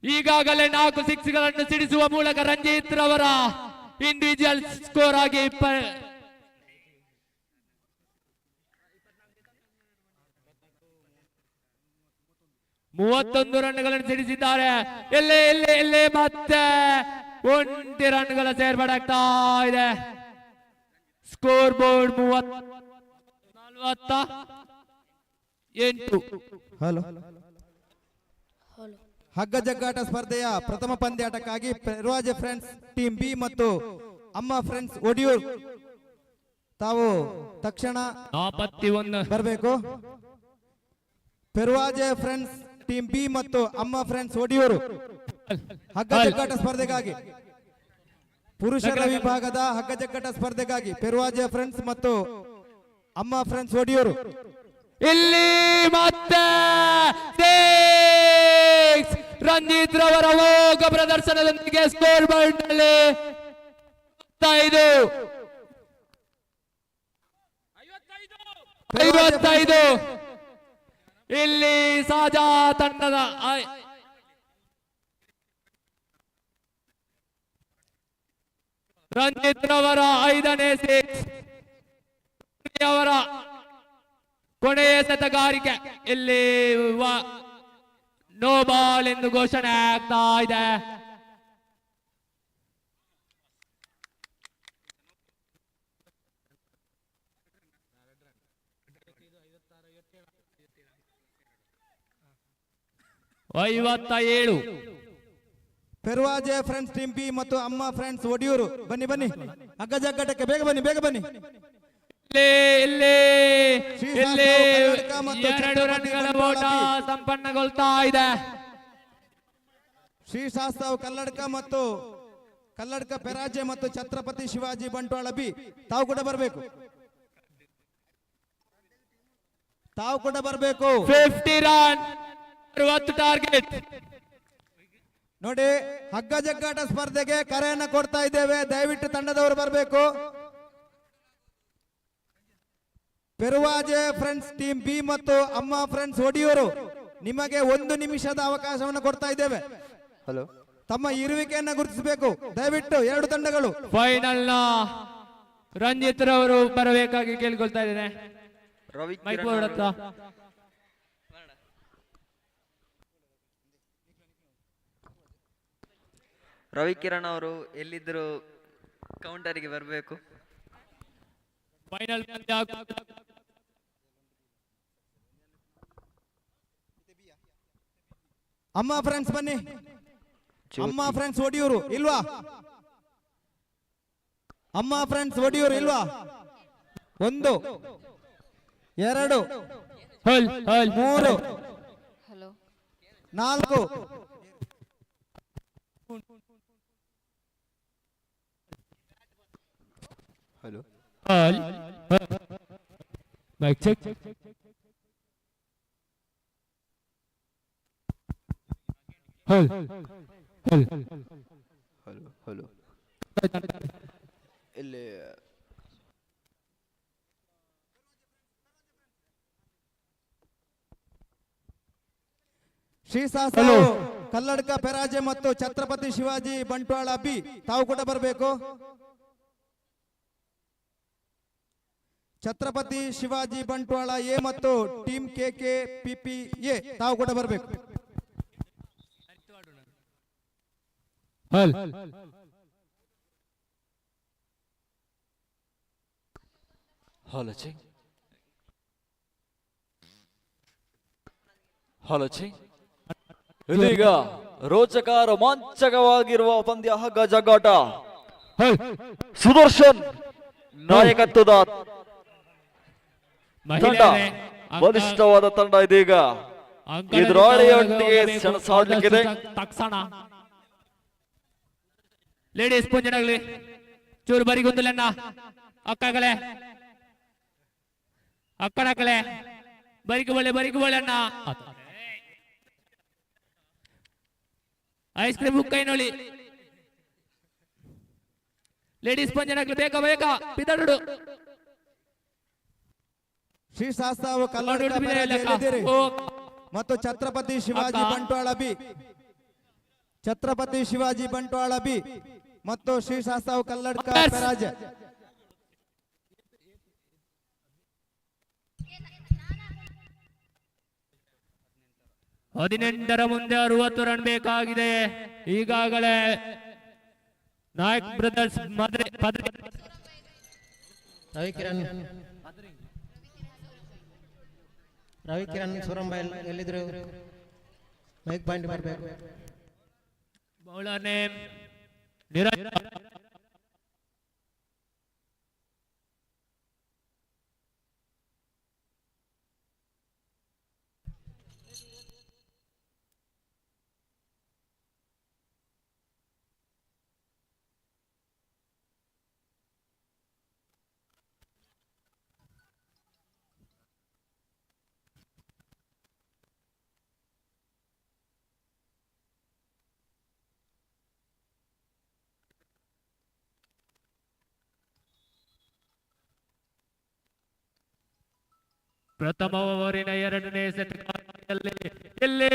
ಈಗಾಗಲೇ 4 ಸಿಕ್ಸ್ಗಳನ್ನು ಸಿಡಿಸುವ ಮೂಲಕ ರಂಜಿತ್ ರವರ ಇಂಡಿವಿಜುವಲ್ ಸ್ಕೋರ್ ಆಗಿ 31 ರನ್ಗಳನ್ನು ಸಿಡಿಸಿದ್ದಾರೆ. ಎಲ್ಲೇ ಮತ್ತೆ 20 ರನ್ಗಳ ಸೇರ್ಪಡೆ ಆಗ್ತಾ ಇದೆ. Score board 48. ಹಲೋ, ಹಗ್ಗ ಜಗ್ಗಾಟ ಸ್ಪರ್ಧೆಯ ಪ್ರಥಮ ಪಂದ್ಯಾಟಕ್ಕಾಗಿ ಪೆರ್ವಾಜೆ ಫ್ರೆಂಡ್ಸ್ ಟೀಮ್ ಬಿ ಮತ್ತು ಅಮ್ಮ ಫ್ರೆಂಡ್ಸ್ ಒಡಿಯೂರ್ ತಾವು ತಕ್ಷಣ 41 ಬರಬೇಕು. ಪೆರ್ವಾಜೆ ಫ್ರೆಂಡ್ಸ್ ಟೀಮ್ ಬಿ ಮತ್ತು ಅಮ್ಮ ಫ್ರೆಂಡ್ಸ್ ಒಡಿಯೂರು ಹಗ್ಗ ಜಗ್ಗಾಟ ಸ್ಪರ್ಧೆಗಾಗಿ, ಪುರುಷರ ವಿಭಾಗದ ಹಗ್ಗ ಜಗ್ಗಾಟ ಸ್ಪರ್ಧೆಗಾಗಿ ಪೆರ್ವಾಜೆ ಫ್ರೆಂಡ್ಸ್ ಮತ್ತು ಅಮ್ಮ ಫ್ರೆಂಡ್ಸ್ ಒಡಿಯೂರು. ಇಲ್ಲಿ ಮತ್ತೆ ರಂಜಿತ್ ರವರ ಮೋಘ ಪ್ರದರ್ಶನದೊಂದಿಗೆ ಸ್ಕೋರ್ ಬೋರ್ಡ್ ನಲ್ಲಿ 55. ಇಲ್ಲಿ ಸಾಜಾ ತಂಡದ ರಂಜಿತ್ ರವರ 5ನೇ ಸಿಕ್ಸ್, ಅವರ ಕೊನೆಯ ಎಸೆತಗಾರಿಕೆ. ಇಲ್ಲಿ ನೋ ಬಾಲ್ ಎಂದು ಘೋಷಣೆ ಆಗ್ತಾ ಇದೆ. ಪೆರ್ವಾಜೆ ಫ್ರೆಂಡ್ಸ್ ಟೀಮ್ ಬಿ ಮತ್ತು ಅಮ್ಮ ಫ್ರೆಂಡ್ಸ್ ಒಡಿಯೂರು ಬನ್ನಿ ಹಗ್ಗ ಜಗ್ಗಾಟಕ್ಕೆ ಬೇಗ ಬನ್ನಿ. 2 ರನ್ಗಳ ಓಟ ಸಂಪನ್ನಗೊಳ್ತಾ ಇದೆ. ಶ್ರೀ ಶಾಸ್ತ್ರವು ಕಲ್ಲಡ್ಕ ಪೆರಾಜೆ ಮತ್ತು ಛತ್ರಪತಿ ಶಿವಾಜಿ ಬಂಟ್ವಾಳ ಬಿ ತಾವು ಕೂಡ ಬರಬೇಕು. 50 ರನ್, 60 ಟಾರ್ಗೆಟ್. ನೋಡಿ, ಹಗ್ಗ ಜಗ್ಗಾಟ ಸ್ಪರ್ಧೆಗೆ ಕರೆಯನ್ನ ಕೊಡ್ತಾ ಇದ್ದೇವೆ, ದಯವಿಟ್ಟು ತಂಡದವರು ಬರಬೇಕು. ಪೆರ್ವಾಜೆ ಫ್ರೆಂಡ್ಸ್ ಟೀಮ್ ಬಿ ಮತ್ತು ಅಮ್ಮ ಫ್ರೆಂಡ್ಸ್ ಒಡಿಯೂರು ನಿಮಗೆ 1 ನಿಮಿಷದ ಅವಕಾಶವನ್ನು ಕೊಡ್ತಾ ಇದ್ದೇವೆ. ಹಲೋ, ತಮ್ಮ ಇರುವಿಕೆಯನ್ನ ಗುರುತಿಸಬೇಕು ದಯವಿಟ್ಟು 2 ತಂಡಗಳು. ಫೈನಲ್ ನ ರಂಜಿತ್ ರವರು ಬರಬೇಕಾಗಿ ಕೇಳಿಕೊಳ್ತಾ ಇದ್ದೇನೆ. ಮೈಕ್ ಬೋರ್ಡ್ ಹತ್ರ ರವಿಕಿರಣ್ ಅವರು ಎಲ್ಲಿದ್ರು ಕೌಂಟರಿಗೆ ಬರಬೇಕು. ಫೈನಲ್ ಅಮ್ಮ ಫ್ರೆಂಡ್ಸ್ ಬನ್ನಿ. ಅಮ್ಮ ಫ್ರೆಂಡ್ಸ್ ಒಡಿಯೂರು ಇಲ್ವಾ? ಅಮ್ಮ ಫ್ರೆಂಡ್ಸ್ ಒಡಿಯೂರು ಇಲ್ವಾ? 1 2 3 4 ಹಲೋ, ಮೈಕ್ ಚೆಕ್. ಹಲೋ ಇಲ್ಲಿ ಶ್ರೀ ಶಾಸ್ತ್ರ ಕಲ್ಲಡ್ಕ ಪೆರಾಜೆ ಮತ್ತು ಛತ್ರಪತಿ ಶಿವಾಜಿ ಬಂಟ್ವಾಳ ಬಿ ತಾವು ಕೂಡ ಬರಬೇಕು. ಛತ್ರಪತಿ ಶಿವಾಜಿ ಬಂಟ್ವಾಳ ಎ ಮತ್ತು ಟೀಮ್ KKPP ಎ ತಾವು ಕೂಡ ಬರಬೇಕು. ಹಾಲಚಿ ಹಾಲಚಿ ಇದೀಗ ರೋಚಕ ರೋಮಾಂಚಕವಾಗಿರುವ ಪಂದ್ಯ ಹಗ್ಗ ಜಗ್ಗಾಟ. ಸುದರ್ಶನ್ ನಾಯಕತ್ವದ ತಂಡ, ಬಲಿಷ್ಠವಾದ ತಂಡ ಇದೀಗ ಎದುರಾಳಿಯೊಂದಿಗೆ ಸೆಣಸಾಡಲಿಕ್ಕಿದೆ. ತಕ್ಷಣ ಲೇಡೀಸ್ ಪುಂಜನಗಲಿ ಚೂರು ಬರಿಗೊಂದಲನ್ನ ಅಕ್ಕಗಳೇ ಅಕ್ಕಳಕ್ಕಳೆ ಬರಿಗುಬಳೆ ಅಣ್ಣ ಐಸ್ ಕ್ರೀಮ್ ಕೈನೊಳಿ ಲೇಡೀಸ್ ಪಂಜನಗಲಿ ಬೇಗ ಪಿದಡು ಶ್ರೀ ಶಾಸ್ತಾವು ಮತ್ತು ಛತ್ರಪತಿ ಶಿವಾಜಿ ಬಂಟ್ವಾಳ ಬಿ, ಛತ್ರಪತಿ ಶಿವಾಜಿ ಬಂಟ್ವಾಳ ಬಿ ಮತ್ತು ಶ್ರೀ ಶಾಸ್ತಾವು ಕಲ್ಲಡ್ಕ ಪೆರಾಜ. ಹದಿನೆಂಟರ ಮುಂದೆ 60 ರನ್ ಬೇಕಾಗಿದೆ. ಈಗಾಗಲೇ ನಾಯಕ್ ಬ್ರದರ್ಸ್ ರವಿಕಿರಣ್ ಸುರಂಬ ಎಲ್ಲಿದ್ರು ಮೈಕ್ ಪಾಯಿಂಟ್ ಬರಬೇಕು. Bowler name Niranjan. ಪ್ರಥಮ ಓವರಿನ 2ನೇ ಶತಕದಲ್ಲಿ ಇಲ್ಲಿ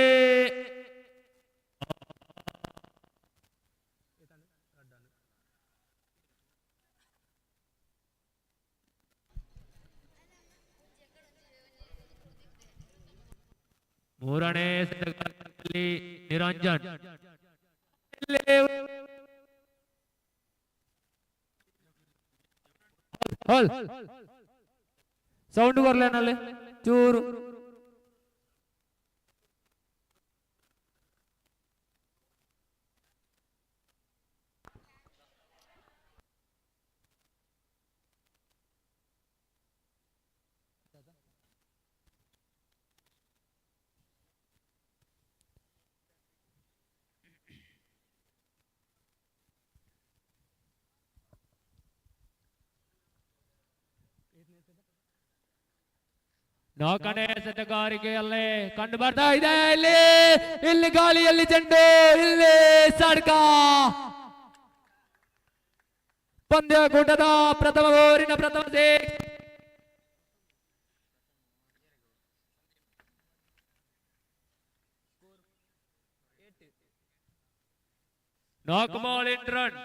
ಮೂರನೇ ಶತಕದಲ್ಲಿ ನಿರಂಜನ್ ಸೌಂಡ್ ಬರ್ಲೇನಲ್ಲಿ ಚೂರು ನಾಲ್ಕನೇ ಶತಗಾರಿಕೆಯಲ್ಲೇ ಕಂಡು ಬರ್ತಾ ಇದೆ. ಇಲ್ಲಿ ಗಾಳಿಯಲ್ಲಿ ಚೆಂಡು, ಇಲ್ಲಿ ಸಡ್ಕ. ಪಂದ್ಯಕೂಟದ ಪ್ರಥಮ ಓವರಿನ ಪ್ರಥಮ ನಾಲ್ಕು ಬಾಲ್ 8 ರನ್.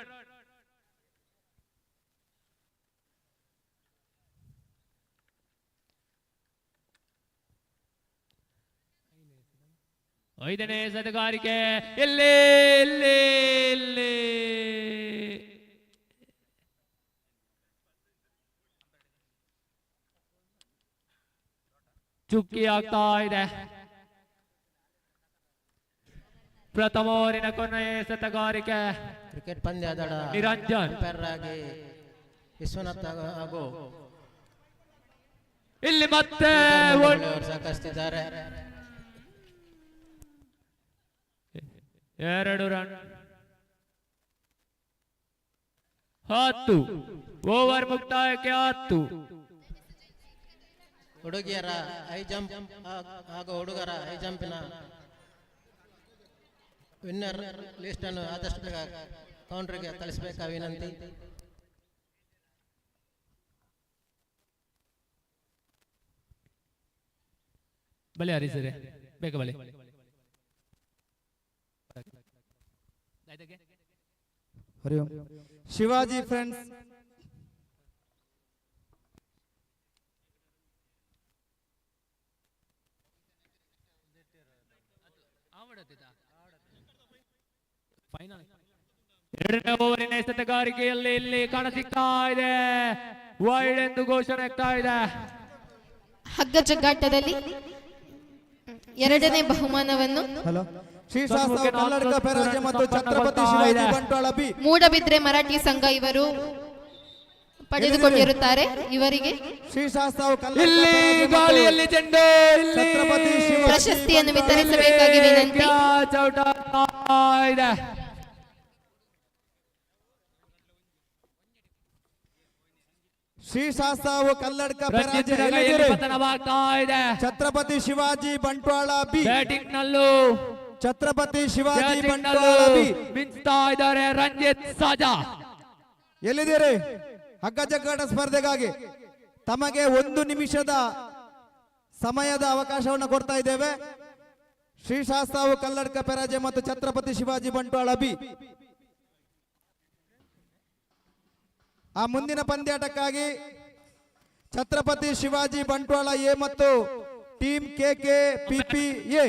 ಐದನೇ ಶತಗಾರಿಕೆ ಇಲ್ಲಿ ಚುಕ್ಕಿ ಆಗ್ತಾ ಇದೆ. ಪ್ರಥಮ ಓವರಿನ ಕೊನೆಯ ಶತಗಾರಿಕೆ. ಕ್ರಿಕೆಟ್ ಪಂದ್ಯದ ನಿರಂಜನ್ ಆಗಿ ವಿಶ್ವನಾಥ್ ಹಾಗೂ ಇಲ್ಲಿ ಮತ್ತೆ ಸಾಕಷ್ಟಿದ್ದಾರೆ. 2 ರನ್. 10 ಓವರ್ ಮುಕ್ತಾಯಕ್ಕೆ 10. ಹುಡುಗಿಯರ ಹೈ ಜಂಪ್ ಹಾಗೂ ಹುಡುಗರ ಹೈ ಜಂಪಿನ ವಿನ್ನರ್ ಲಿಸ್ಟ್ ಅನ್ನು ಆದಷ್ಟು ಬೇಗ ಕೌಂಟರ್ಗೆ ಕಳಿಸಬೇಕಾ ವಿನಂತಿ. ಬಲೆ ಹರಿಸಿದೆ ಬೇಗ ಬಲೆ. ಶಿವಾಜಿ ಫ್ರೆಂಡ್ಸ್ ಎರಡನೇ ಓವರಿನ ಶತಗಾರಿಕೆಯಲ್ಲಿ ಇಲ್ಲಿ ಕಾಣಸಿಗ್ತಾ ಇದೆ ವೈಡ್ ಎಂದು ಘೋಷಣೆ ಆಗ್ತಾ ಇದೆ. ಹಗ್ಗ ಜಗ್ಗಾಟದಲ್ಲಿ ಎರಡನೇ ಬಹುಮಾನವನ್ನು ಶ್ರೀಶಾಸ್ತ್ರ ಕನ್ನಡಕ ಪೆರಾಜೆ ಮತ್ತು ಛತ್ರಪತಿ ಶಿವಾಜಿ ಬಂಟ್ವಾಳ ಬಿ ಮೂಡಬಿದ್ರೆ ಮರಾಠಿ ಸಂಘ ಇವರು ಪಡೆದುಕೊಂಡಿರುತ್ತಾರೆ. ಇವರಿಗೆ ಇಲ್ಲಿ ಗಾಳಿಯಲ್ಲಿ ಚೆಂಡು ಛತ್ರಪತಿ ಪ್ರಶಸ್ತಿಯನ್ನು ವಿತರಿಸಬೇಕಾಗಿ ವಿನಂತಿ. ಚೌಟ ಇದೆ. ಶ್ರೀಶಾಸ್ತ್ರವು ಕಲ್ಲಡ್ಕ ಪತನವಾಗ್ತಾ ಇದೆ. ಛತ್ರಪತಿ ಶಿವಾಜಿ ಬಂಟ್ವಾಳ ಬಿ ಬ್ಯಾಟಿಂಗ್ ನಲ್ಲೂ ಛತ್ರಪತಿ ಶಿವಾಜಿ ಬಂಟ್ವಾಳ ಬಿ ಮಿಂಚ್ತಾ ಇದ್ದಾರೆ ರಂಜಿತ್ ಸಾಜಾ. ಎಲ್ಲಿದ್ದೀರಿ? ಹಗ್ಗ ಜಗ್ಗಾಟ ಸ್ಪರ್ಧೆಗಾಗಿ ತಮಗೆ 1 ನಿಮಿಷದ ಸಮಯದ ಅವಕಾಶವನ್ನು ಕೊಡ್ತಾ ಇದ್ದೇವೆ. ಶ್ರೀಶಾಸ್ತ್ರವು ಕಲ್ಲಡ್ಕ ಪೆರಾಜೆ ಮತ್ತು ಛತ್ರಪತಿ ಶಿವಾಜಿ ಬಂಟ್ವಾಳ ಬಿ ಆ ಮುಂದಿನ ಪಂದ್ಯಾಟಕ್ಕಾಗಿ ಛತ್ರಪತಿ ಶಿವಾಜಿ ಬಂಟ್ವಾಳ ಎ ಮತ್ತು ಟೀಮ್ ಕೆಕೆ ಪಿಪಿ ಎ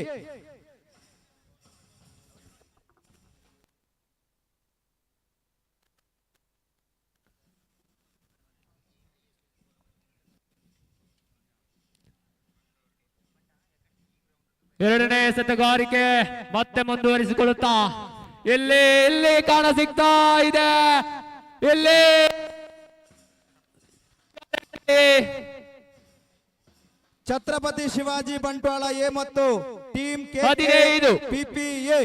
ಎರಡನೇ ಎಸೆತಗಾರಿಕೆ ಮತ್ತೆ ಮುಂದುವರಿಸಿಕೊಳ್ಳುತ್ತಾ ಇಲ್ಲಿ ಕಾಣ ಸಿಗ್ತಾ ಇದೆ. ಇಲ್ಲಿ ಛತ್ರಪತಿ ಶಿವಾಜಿ ಬಂಟ್ವಾಳ ಎ ಮತ್ತು ಟೀಮ್ ಕೆ 15 ಪಿಪಿ ಎ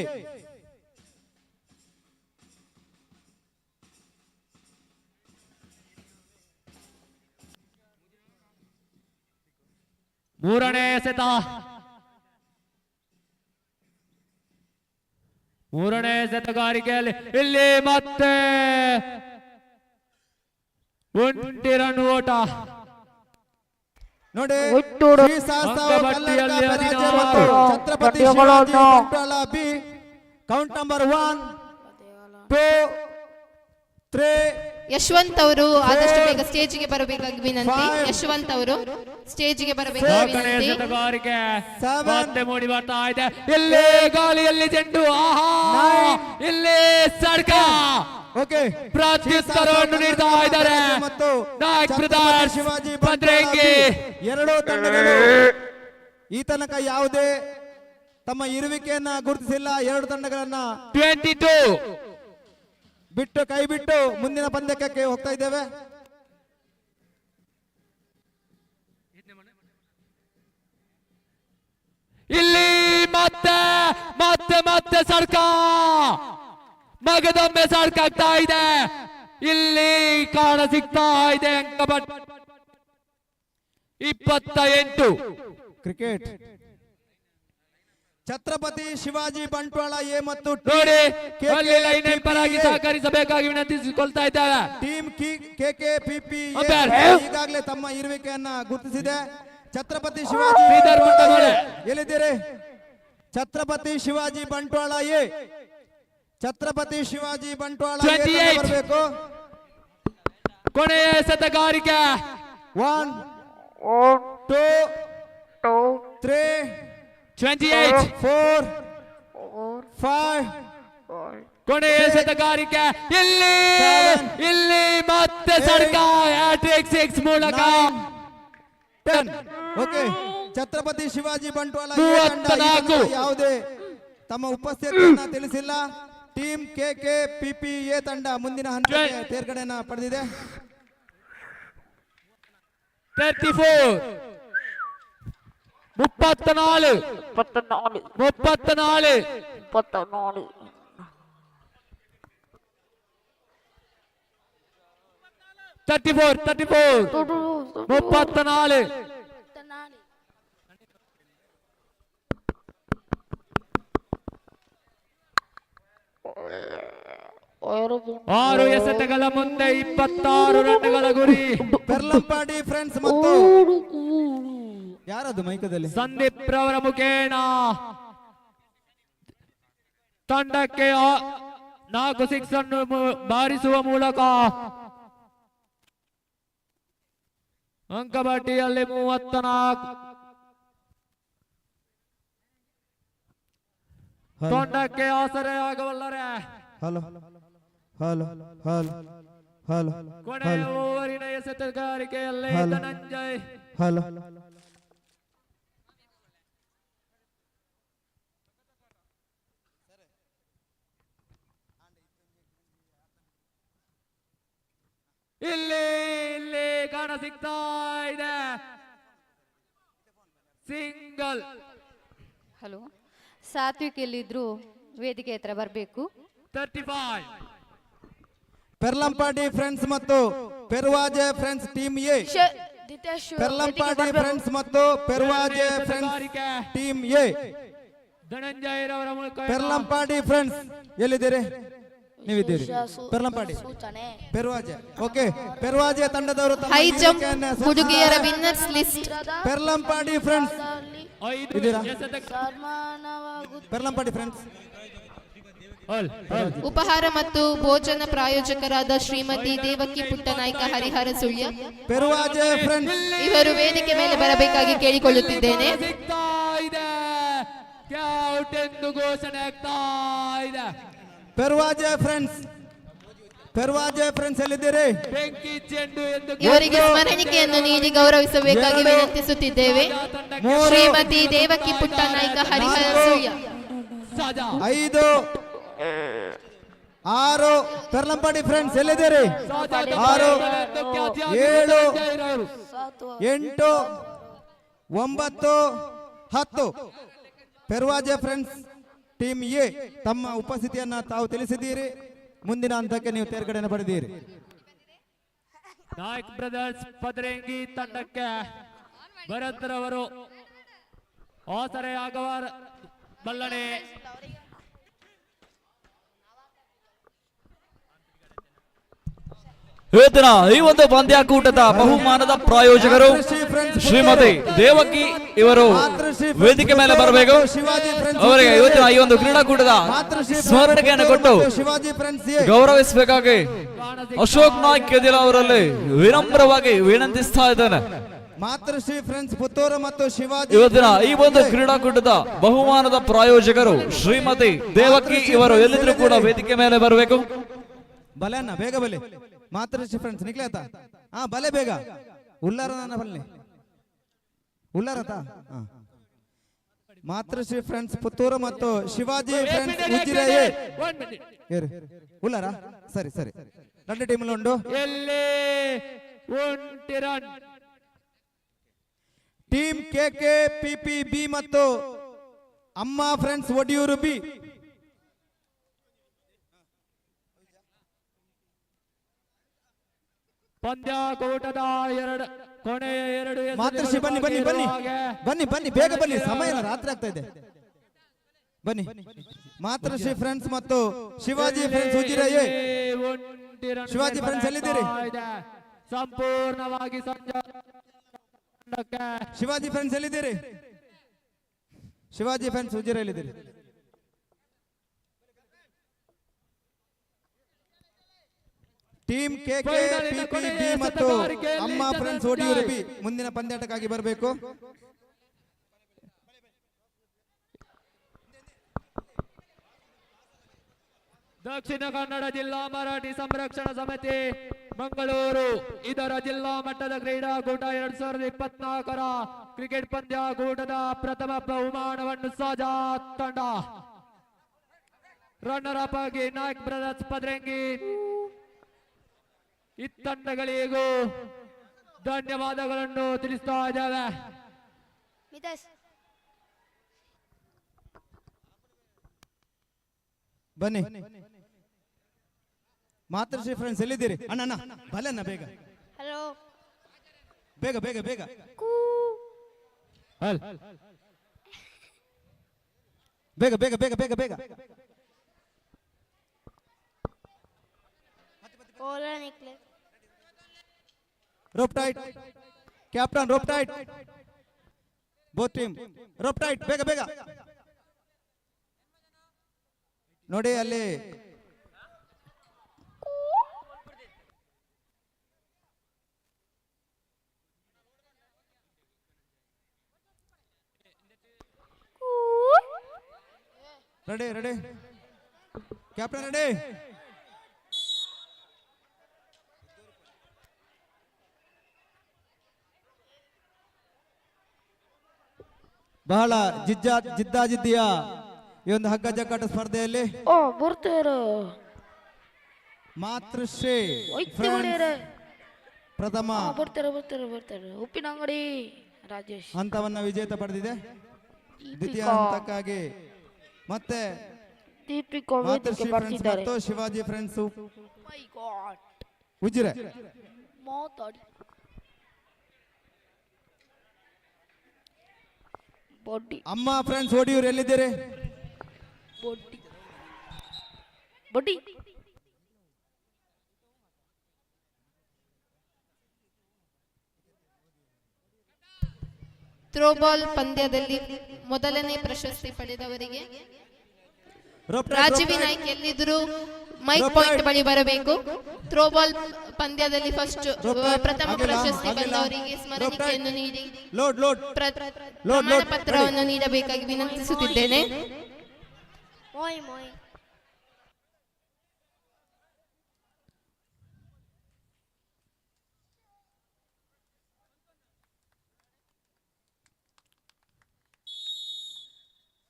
ಮೂರನೇ ಎಸೆತ. ಮೂರನೇ ಎಸೆತಗಾರಿಕೆಯಲ್ಲಿ ಇಲ್ಲಿ ಮತ್ತೆ 1 ರನ್ ಓಟ. ನೋಡಿ ಅಂಕಪಟ್ಟಿಯಲ್ಲಿ 16 Chhatrapati Shivaji Bantwal B count number 1 2 3 Yashwant ಅವರು ಆದಷ್ಟು ಬೇಗ ಸ್ಟೇಜ್ಗೆ ಬರಬೇಕಾಗಿ ವಿನಂತಿ. ಯಶವಂತ್ ಅವರು ಸ್ಟೇಜ್ಗೆ ಬರಬೇಕಾಗಿ ವಿನಂತಿ. ಎಸೆತಗಾರಿಕೆ ಮತ್ತೆ ಮೂಡಿ ಬರ್ತಾ ಇದೆ. ಇಲ್ಲಿ ಗಾಳಿಯಲ್ಲಿ ಚೆಂಡು. ಇಲ್ಲಿ ಸಡ್ಕ ಪ್ರತ್ಯುತ್ತರವನ್ನು ನೀಡ್ತಾ ಇದ್ದಾರೆ ನಾಯಕ್ ಬ್ರದರ್ಸ್ ಭದ್ರಂಗಿ. ಎರಡೂ ತಂಡಗಳು ಈ ತನಕ ಯಾವುದೇ ತಮ್ಮ ಇರುವಿಕೆಯನ್ನ ಗುರುತಿಸಿಲ್ಲ. ಎರಡು ತಂಡಗಳನ್ನ 22 ಬಿಟ್ಟು ಕೈ ಬಿಟ್ಟು ಮುಂದಿನ ಪಂದ್ಯಕ್ಕೆ ಹೋಗ್ತಾ ಇದ್ದೇವೆ. ಇಲ್ಲಿ ಮತ್ತೆ ಮತ್ತೆ ಮತ್ತೆ ಸಡ್ಕ ಮಗದೊಮ್ಮೆ ಸಡ್ಕಾಗ್ತಾ ಇದೆ. ಇಲ್ಲಿ ಕಾಣ ಸಿಗ್ತಾ ಇದೆ ಅಂಕಪಟ್ಟ 28. ಕ್ರಿಕೆಟ್ ಛತ್ರಪತಿ ಶಿವಾಜಿ ಬಂಟ್ವಾಳ ಎ ಮತ್ತು ನೋಡಿ ಅಲ್ಲಿ ಲೈನ್ ಪರವಾಗಿ ಸಹಕರಿಸಬೇಕಾಗಿ ವಿನಂತಿಸಿಕೊಳ್ತಾ ಇದ್ದಾರೆ. ಟೀಮ್ ಕೆಕೆ ಪಿಪಿ ಈಗಾಗಲೇ ತಮ್ಮ ಇರುವಿಕೆಯನ್ನ ಗುರುತಿಸಿದೆ. ಛತ್ರಪತಿ ಶಿವಾಜಿ ಎಲ್ಲಿದ್ದೀರಿ? ಛತ್ರಪತಿ ಶಿವಾಜಿ ಬಂಟ್ವಾಳ ಎ ಛತ್ರಪತಿ ಶಿವಾಜಿ ಬಂಟ್ವಾಳ ಬರಬೇಕು. ಕೊನೆಯ ಎಸೆತಗಾರಿಕೆ 1 2 3 28 4 5 ಕೊನೆಯ ಎಸೆತಗಾರಿಕೆ ಇಲ್ಲಿ ಮತ್ತೆ ಸಡ್ಕ ಹ್ಯಾಟ್ರಿಕ್ 6 ಮೂಲಕ 10. ಓಕೆ, ಛತ್ರಪತಿ ಶಿವಾಜಿ ಬಂಟ್ವಾಳ ಯಾವುದೇ ತಮ್ಮ ಉಪಸ್ಥಿತಿಯನ್ನ ತಿಳಿಸಿಲ್ಲ. ಟೀಮ್ ಕೆಕೆ ಪಿಪಿ ಎ ತಂಡ ಮುಂದಿನ ಹಂತಕ್ಕೆ ತೇರ್ಗಡೆಯನ್ನ ಪಡೆದಿದೆ. 34 34 6 ಎಸೆತಗಳ ಮುಂದೆ 26 ರನ್ಗಳ ಗುರಿ. ಪೆರ್ಲಂಪಾಡಿ ಫ್ರೆಂಡ್ಸ್ ಮತ್ತು ಯಾರದು ಮೈಕದಲ್ಲಿ ಸಂದೀಪ್ ರವರ ಮುಖೇನ ತಂಡಕ್ಕೆ 4 6 ಅನ್ನು ಬಾರಿಸುವ ಮೂಲಕ ಅಂಕಪಟ್ಟಿಯಲ್ಲಿ 34 ತಂಡಕ್ಕೆ ಆಸರೆ ಆಗವಲ್ಲರೆ. ಹಲೋ ಹಲೋ ಹಲೋ ಹಲೋ ಕೊನೆಯ ಓವರಿನ ಎಸೆತಗಾರಿಕೆಯಲ್ಲಿ ಹಲೋ. ಧನಂಜಯ್ ಹಲೋ ಇಲ್ಲಿ ಇಲ್ಲಿ ಕಾಣ ಸಿಗ್ತಾ ಇದೆ ಸಿಂಗಲ್. ಹಲೋ, ಸಾತ್ವಿಕ್ ಎಲ್ಲಿದ್ರು ವೇದಿಕೆ ಹತ್ರ ಬರಬೇಕು. 35 ಪೆರ್ಲಂಪಾಡಿ ಫ್ರೆಂಡ್ಸ್ ಮತ್ತು Perwaje friends team A. Perlampadi friends ಮತ್ತು Perwaje friends team A. Dhananjay ರವರ ಮೂಲಕ ಪೆರ್ಲಂಪಾಡಿ ಫ್ರೆಂಡ್ಸ್ ಎಲ್ಲಿದ್ದೀರಿ? ನೀವಿದ್ದೀರಿ ಪೆರ್ಲಂಪಾಡಿ ಪೆರ್ವಾಜೆ. ಓಕೆ, ಪೆರ್ವಾಜೆ ತಂಡದವರು ತಮ್ಮ ಹೈ ಜಂಪ್ ವೇದಿಕೆಯನ್ನ ಹುಡುಗಿಯರ ವಿನ್ನರ್ಸ್ ಲಿಸ್ಟ್. ಪೆರ್ಲಂಪಾಡಿ ಫ್ರೆಂಡ್ಸ್ ಇದ್ದೀರಾ? ಪೆರ್ಲಂಪಾಡಿ ಫ್ರೆಂಡ್ಸ್ ಉಪಹಾರ ಮತ್ತು ಭೋಜನ ಪ್ರಾಯೋಜಕರಾದ ಶ್ರೀಮತಿ ದೇವಕಿ ಪುಟ್ಟನಾಯ್ಕ ಹರಿಹರ ಸುಳ್ಯ ಪೆರ್ವಾಜೆ ಫ್ರೆಂಡ್ಸ್ ಇವರು ವೇದಿಕೆ ಮೇಲೆ ಬರಬೇಕಾಗಿ ಕೇಳಿಕೊಳ್ಳುತ್ತಿದ್ದೇನೆ. ಸಿಗ್ತಾ ಇದೆ ಕ್ಯಾಟ್ ಎಂದು ಘೋಷಣೆ ಆಗ್ತಾ ಇದೆ. ಪೆರ್ವಾಜೆ ಫ್ರೆಂಡ್ಸ್, ಪೆರ್ವಾಜೆ ಫ್ರೆಂಡ್ಸ್ ಎಲ್ಲಿದ್ದೀರಿ? ಬೆಂಕಿ ಚೆಂಡು ಎಂದು ಇವರಿಗೆ ಸ್ಮರಣಿಕೆಯನ್ನು ನೀಡಿ ಗೌರವಿಸಬೇಕಾಗಿ ವಿನಂತಿಸುತ್ತಿದ್ದೇವೆ. ಶ್ರೀಮತಿ ದೇವಕಿ ಪುಟ್ಟನಾಯ್ಕ ಹರಿಹರ ಸುಳ್ಯ. 5 6 ಪೆರ್ಲಂಪಾಡಿ ಫ್ರೆಂಡ್ಸ್ ಎಲ್ಲಿದ್ದೀರಿ? 6 7 8 9 10 ಪೆರ್ವಾಜೆ ಫ್ರೆಂಡ್ಸ್ ಟೀಮ್ ಎ ತಮ್ಮ ಉಪಸ್ಥಿತಿಯನ್ನ ತಾವು ತಿಳಿಸಿದ್ದೀರಿ. ಮುಂದಿನ ಹಂತಕ್ಕೆ ನೀವು ತೇರ್ಗಡೆಯನ್ನು ಪಡೆದಿರಿ. ನಾಯಕ್ ಬ್ರದರ್ಸ್ ಪದರಂಗಿ ತಂಡಕ್ಕೆ ಭರತ್ ರವರು ಆಸರೆ ಆಗವ ಬಲ್ಲನೆ. ಇವತ್ತಿನ ಈ ಒಂದು ಪಂದ್ಯಾಕೂಟದ ಬಹುಮಾನದ ಪ್ರಾಯೋಜಕರು ಶ್ರೀಮತಿ ದೇವಕಿ ಇವರು ವೇದಿಕೆ ಮೇಲೆ ಬರಬೇಕು. ಅವರಿಗೆ ಇವತ್ತಿನ ಈ ಒಂದು ಕ್ರೀಡಾಕೂಟದ ಸ್ಮರಣಿಕೆಯನ್ನು ಕೊಟ್ಟು ಗೌರವಿಸಬೇಕಾಗಿ ಅಶೋಕ್ ನಾಯ್ಕ್ ಕೆದಿಲ ಅವರಲ್ಲಿ ವಿನಮ್ರವಾಗಿ ವಿನಂತಿಸ್ತಾ ಇದ್ದೇನೆ. ಮಾತೃಶ್ರೀ ಫ್ರೆಂಡ್ಸ್ ಪುತ್ತೂರು ಮತ್ತು ಶಿವಾಜಿ ಇವತ್ತಿನ ಈ ಒಂದು ಕ್ರೀಡಾಕೂಟದ ಬಹುಮಾನದ ಪ್ರಾಯೋಜಕರು ಶ್ರೀಮತಿ ದೇವಕಿ ಇವರು ಎಲ್ಲಿದ್ರು ಕೂಡ ವೇದಿಕೆ ಮೇಲೆ ಬರಬೇಕು. ಬಲೆ ಅಣ್ಣ ಬೇಗ ಬಲೆ. ಮಾತೃಶ್ರೀ ಫ್ರೆಂಡ್ಸ್ ನಿಕ್ಲೇತ ಹಾ ಬಲೆ ಬೇಗ. ಉಲ್ಲಾರ ನನ್ನ ಬಲ್ಲೆ ಉಲ್ಲಾರತ. ಮಾತೃಶ್ರೀ ಫ್ರೆಂಡ್ಸ್ ಪುತ್ತೂರು ಮತ್ತು ಶಿವಾಜಿ ಫ್ರೆಂಡ್ಸ್ ಉಜಿರೆ ಉಲ್ಲಾರ. ಸರಿ ಸರಿ, 2 ಟೀಮ್ ಉಂಟು. ಟೀಮ್ ಕೆಕೆ ಪಿಪಿ ಬಿ ಮತ್ತು ಅಮ್ಮ ಫ್ರೆಂಡ್ಸ್ ಒಡಿಯೂರು ಬಿ. ಪಂದ್ಯಾಕೂಟದ ಕೊನೆಯ 2 ಮಾತೃಶ್ರೀ ಬನ್ನಿ ಬನ್ನಿ ಬನ್ನಿ ಬನ್ನಿ ಬನ್ನಿ ಬೇಗ ಬನ್ನಿ, ಸಮಯ ಇಲ್ಲ, ರಾತ್ರಿ ಆಗ್ತಾ ಇದೆ. ಬನ್ನಿ ಮಾತೃಶ್ರೀ ಫ್ರೆಂಡ್ಸ್ ಮತ್ತು ಶಿವಾಜಿ ಫ್ರೆಂಡ್ಸ್ ಉಜಿರೆ. ಶಿವಾಜಿ ಫ್ರೆಂಡ್ಸ್ ಎಲ್ಲಿದ್ದೀರಿ? ಸಂಪೂರ್ಣವಾಗಿ ಶಿವಾಜಿ ಫ್ರೆಂಡ್ಸ್ ಎಲ್ಲಿದ್ದೀರಿ? ಶಿವಾಜಿ ಫ್ರೆಂಡ್ಸ್ ಉಜಿರೆ ಎಲ್ಲಿದ್ದೀರಿ? ಟೀಮ್ ಕೆಕೆ ಪಿಪಿ ಬಿ ಮತ್ತು ಅಮ್ಮ ಫ್ರೆಂಡ್ಸ್ ಒಡಿಯೂರು ಬಿ ಮುಂದಿನ ಪಂದ್ಯಾಟಕ್ಕಾಗಿ ಬರಬೇಕು. ದಕ್ಷಿಣ ಕನ್ನಡ ಜಿಲ್ಲಾ ಮರಾಠಿ ಸಂರಕ್ಷಣಾ ಸಮಿತಿ ಮಂಗಳೂರು ಇದರ ಜಿಲ್ಲಾ ಮಟ್ಟದ ಕ್ರೀಡಾಕೂಟ 2024ರ ಕ್ರಿಕೆಟ್ ಪಂದ್ಯಾಕೂಟದ ಪ್ರಥಮ ಬಹುಮಾನವನ್ನು ಸಾಜಾ ತಂಡ ರನ್ನರ್ ಅಪ್ ಆಗಿ ನಾಯಕ್ ಬ್ರದರ್ಸ್ ಪದ್ರಂಗಿ. ಈ ತಂಡಗಳಿಗೂ ಧನ್ಯವಾದಗಳನ್ನು ತಿಳಿಸ್ತಾ ಇದ್ದೇವೆ. ಬನ್ನಿ ಮಾತೃಶ್ರೀ ಫ್ರೆಂಡ್ಸ್ ಎಲ್ಲಿದ್ದೀರಿ? ಅಣ್ಣ ಅಣ್ಣ ಬಲೆ ಅಣ್ಣ ಬೇಗ ಬೇಗ ಬೇಗ ಬೇಗ. ಬೇಗ ಬೇಗ ಬೇಗ ಬೇಗ ಬೇಗ. rope tight, captain rope tight, both team rope tight, ಬೇಗ ಬೇಗ ನೋಡಿ ಅಲ್ಲಿ. Ready ready captain ready. ಬಹಳ ಜಿದ್ದಾಜಿದ್ದಿಯ ಈ ಒಂದು ಹಗ್ಗ ಜಗ್ಗಾಟ ಸ್ಪರ್ಧೆಯಲ್ಲಿ ಓ ಬರ್ತಾರೆ ಮಾತೃಶ್ರೀ ಪ್ರಥಮ ಬರ್ತಾರೆ ಉಪ್ಪಿನ ಅಂಗಡಿ ರಾಜೇಶ್ ಹಂತವನ್ನ ವಿಜೇತ ಪಡೆದಿದೆ. ದ್ವಿತೀಯ ಹಂತಕ್ಕಾಗಿ ಮತ್ತೆ ಮಾತೃಶ್ರೀ ಫ್ರೆಂಡ್ಸ್ ಮತ್ತು ಶಿವಾಜಿ ಫ್ರೆಂಡ್ಸ್ ಉಜಿರೆ. ಅಮ್ಮ ಫ್ರೆಂಡ್ಸ್ ಒಡಿಯೂರು ಎಲ್ಲಿದ್ದೀರಿ? ಬಡ್ಡಿ ಥ್ರೋಬಾಲ್ ಪಂದ್ಯದಲ್ಲಿ ಮೊದಲನೇ ಪ್ರಶಸ್ತಿ ಪಡೆದವರಿಗೆ ರಾಜೀವಿ ನಾಯ್ಕ್ ಎಲ್ಲಿದ್ರು ಮೈಕ್ ಪಾಯಿಂಟ್ ಬಳಿ ಬರಬೇಕು. ಥ್ರೋಬಾಲ್ ಪಂದ್ಯದಲ್ಲಿ ಫಸ್ಟ್ ಪ್ರಥಮ ಪ್ರಶಸ್ತಿ ಬಂದವರಿಗೆ ಸ್ಮರಣಿಕೆಯನ್ನು ನೀಡಿ ಪ್ರಮಾಣ ಪತ್ರವನ್ನು ನೀಡಬೇಕಾಗಿ ವಿನಂತಿಸುತ್ತಿದ್ದೇನೆ.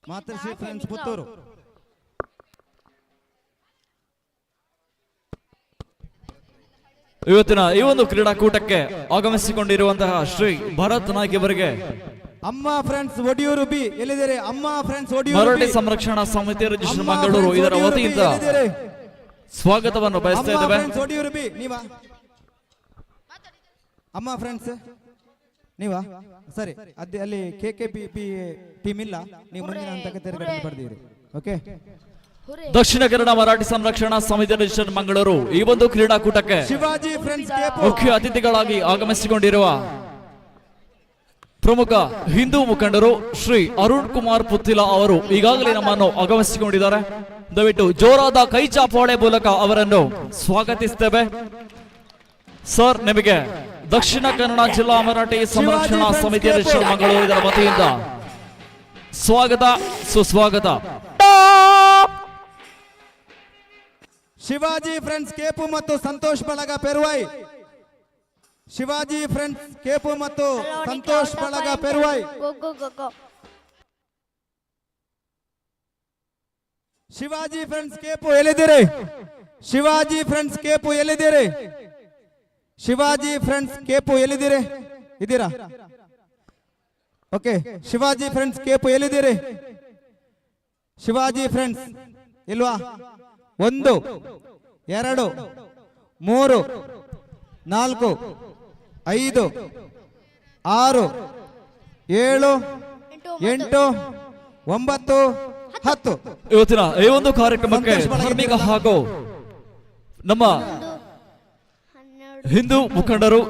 ಮಾತೃಶ್ರೀ ಫ್ರೆಂಡ್ಸ್ ಪುತ್ತೂರು. ಇವತ್ತಿನ ಈ ಒಂದು ಕ್ರೀಡಾಕೂಟಕ್ಕೆ ಆಗಮಿಸಿಕೊಂಡಿರುವಂತಹ ಶ್ರೀ ಭರತ್ ನಾಯ್ಕ್ ಇವರಿಗೆ ಅಮ್ಮ ಫ್ರೆಂಡ್ಸ್ ಒಡಿಯೂರು ಬಿ ಎಲ್ಲಿದ್ದೀರಿ? ಅಮ್ಮ ಫ್ರೆಂಡ್ಸ್ ಒಡಿಯೂರು ಮರಾಠಿ ಸಂರಕ್ಷಣಾ ಸಮಿತಿ ರಿಜಿಸ್ಟರ್ ಮಂಗಳೂರು ಇದರ ವತಿಯಿಂದ ಸ್ವಾಗತವನ್ನು ಬಯಸ್ತಾ ಇದ್ದೇವೆ. ಒಡಿಯೂರು ಬಿ ನೀವಾ? ಅಮ್ಮ ಫ್ರೆಂಡ್ಸ್ ನೀವಾ? ಸರಿ, ಅಲ್ಲಿ KKP ಟೀಮ್ ಇಲ್ಲ, ನೀವು ಮುಂದಿನ ಹಂತಕ್ಕೆ ತೆರಗಡೆ ಪಡೆದಿರಿ. ಓಕೆ. ದಕ್ಷಿಣ ಕನ್ನಡ ಮರಾಠಿ ಸಂರಕ್ಷಣಾ ಸಮಿತಿ ರಿಜಿಸ್ಟರ್ ಮಂಗಳೂರು ಈ ಒಂದು ಕ್ರೀಡಾಕೂಟಕ್ಕೆ ಶಿವಾಜಿ ಫ್ರೆಂಡ್ಸ್ ಮುಖ್ಯ ಅತಿಥಿಗಳಾಗಿ ಆಗಮಿಸಿಕೊಂಡಿರುವ ಪ್ರಮುಖ ಹಿಂದೂ ಮುಖಂಡರು ಶ್ರೀ ಅರುಣ್ ಕುಮಾರ್ ಪುತ್ತಿಲ ಅವರು ಈಗಾಗಲೇ ನಮ್ಮನ್ನು ಆಗಮಿಸಿಕೊಂಡಿದ್ದಾರೆ. ದಯವಿಟ್ಟು ಜೋರಾದ ಕೈ ಚಾಪಾಳೆ ಮೂಲಕ ಅವರನ್ನು ಸ್ವಾಗತಿಸುತ್ತೇವೆ. ಸರ್, ನಿಮಗೆ ದಕ್ಷಿಣ ಕನ್ನಡ ಜಿಲ್ಲಾ ಮರಾಠಿ ಸಂರಕ್ಷಣಾ ಸಮಿತಿ ರಿಜಿಸ್ಟರ್ ಮಂಗಳೂರು ಇದರ ವತಿಯಿಂದ ಸ್ವಾಗತ, ಸುಸ್ವಾಗತ. ಶಿವಾಜಿ ಫ್ರೆಂಡ್ಸ್ ಕೇಪು ಮತ್ತು ಸಂತೋಷ್ ಬಳಗ ಪೆರುವಾಯ್. ಶಿವಾಜಿ ಫ್ರೆಂಡ್ಸ್ ಕೇಪು ಮತ್ತು ಸಂತೋಷ್ ಬಳಗ ಪೆರುವಾಯ್. ಶಿವಾಜಿ ಫ್ರೆಂಡ್ಸ್ ಕೇಪು ಎಲ್ಲಿದ್ದೀರಿ? ಶಿವಾಜಿ ಫ್ರೆಂಡ್ಸ್ ಕೇಪು ಎಲ್ಲಿದ್ದೀರಿ? ಶಿವಾಜಿ ಫ್ರೆಂಡ್ಸ್ ಕೇಪು ಎಲ್ಲಿದ್ದೀರಿ? ಇದ್ದೀರಾ? ಓಕೆ. ಶಿವಾಜಿ ಫ್ರೆಂಡ್ಸ್ ಕೇಪು ಎಲ್ಲಿದ್ದೀರಿ? ಶಿವಾಜಿ ಫ್ರೆಂಡ್ಸ್ ಇಲ್ವಾ? 1 2 3 4 5 6 7 8 9 10. ಇವತ್ತಿನ ಈ ಒಂದು ಕಾರ್ಯಕ್ರಮಕ್ಕೆ ಧಾರ್ಮಿಕ ಹಾಗೂ ನಮ್ಮ ಹಿಂದೂ ಮುಖಂಡರು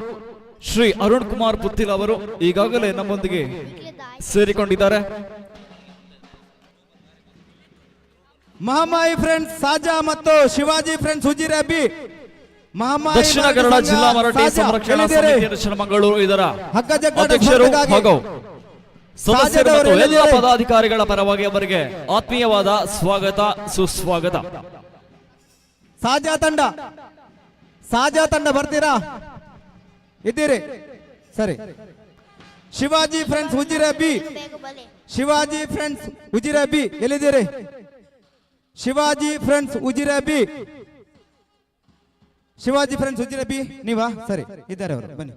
ಶ್ರೀ ಅರುಣ್ ಕುಮಾರ್ ಪುತ್ತಿಲ್ ಅವರು ಈಗಾಗಲೇ ನಮ್ಮೊಂದಿಗೆ ಸೇರಿಕೊಂಡಿದ್ದಾರೆ. ಮಹಾಮಾಯಿ ಫ್ರೆಂಡ್ಸ್ ಸಾಜಾ ಮತ್ತು ಶಿವಾಜಿ ಫ್ರೆಂಡ್ಸ್ ಉಜಿರೆ ಬಿ. ದಕ್ಷಿಣ ಕನ್ನಡ ಜಿಲ್ಲಾ ಮರಾಠಿ ಸಂರಕ್ಷಣಾ ಸಮಿತಿ ರಿಜಿಸ್ಟರ್ ಮಂಗಳೂರು ಇದರ ಅಧ್ಯಕ್ಷರು ಹಾಗೂ ಸದಸ್ಯರು ಮತ್ತು ಎಲ್ಲ ಪದಾಧಿಕಾರಿಗಳ ಪರವಾಗಿ ಅವರಿಗೆ ಆತ್ಮೀಯವಾದ ಸ್ವಾಗತ, ಸುಸ್ವಾಗತ. ಸಾಜಾ ತಂಡ ಬರ್ತೀರಾ? ಇದ್ದೀರಿ? ಸರಿ. Shivaji friends Ujire B. Shivaji friends Ujire B ಎಲ್ಲಿದ್ದೀರಿ? Shivaji friends Ujire B. Shivaji friends Ujire B ನೀವಾ? ಸರಿ, ಇದ್ದಾರೆ ಅವರು, ಬನ್ನಿ.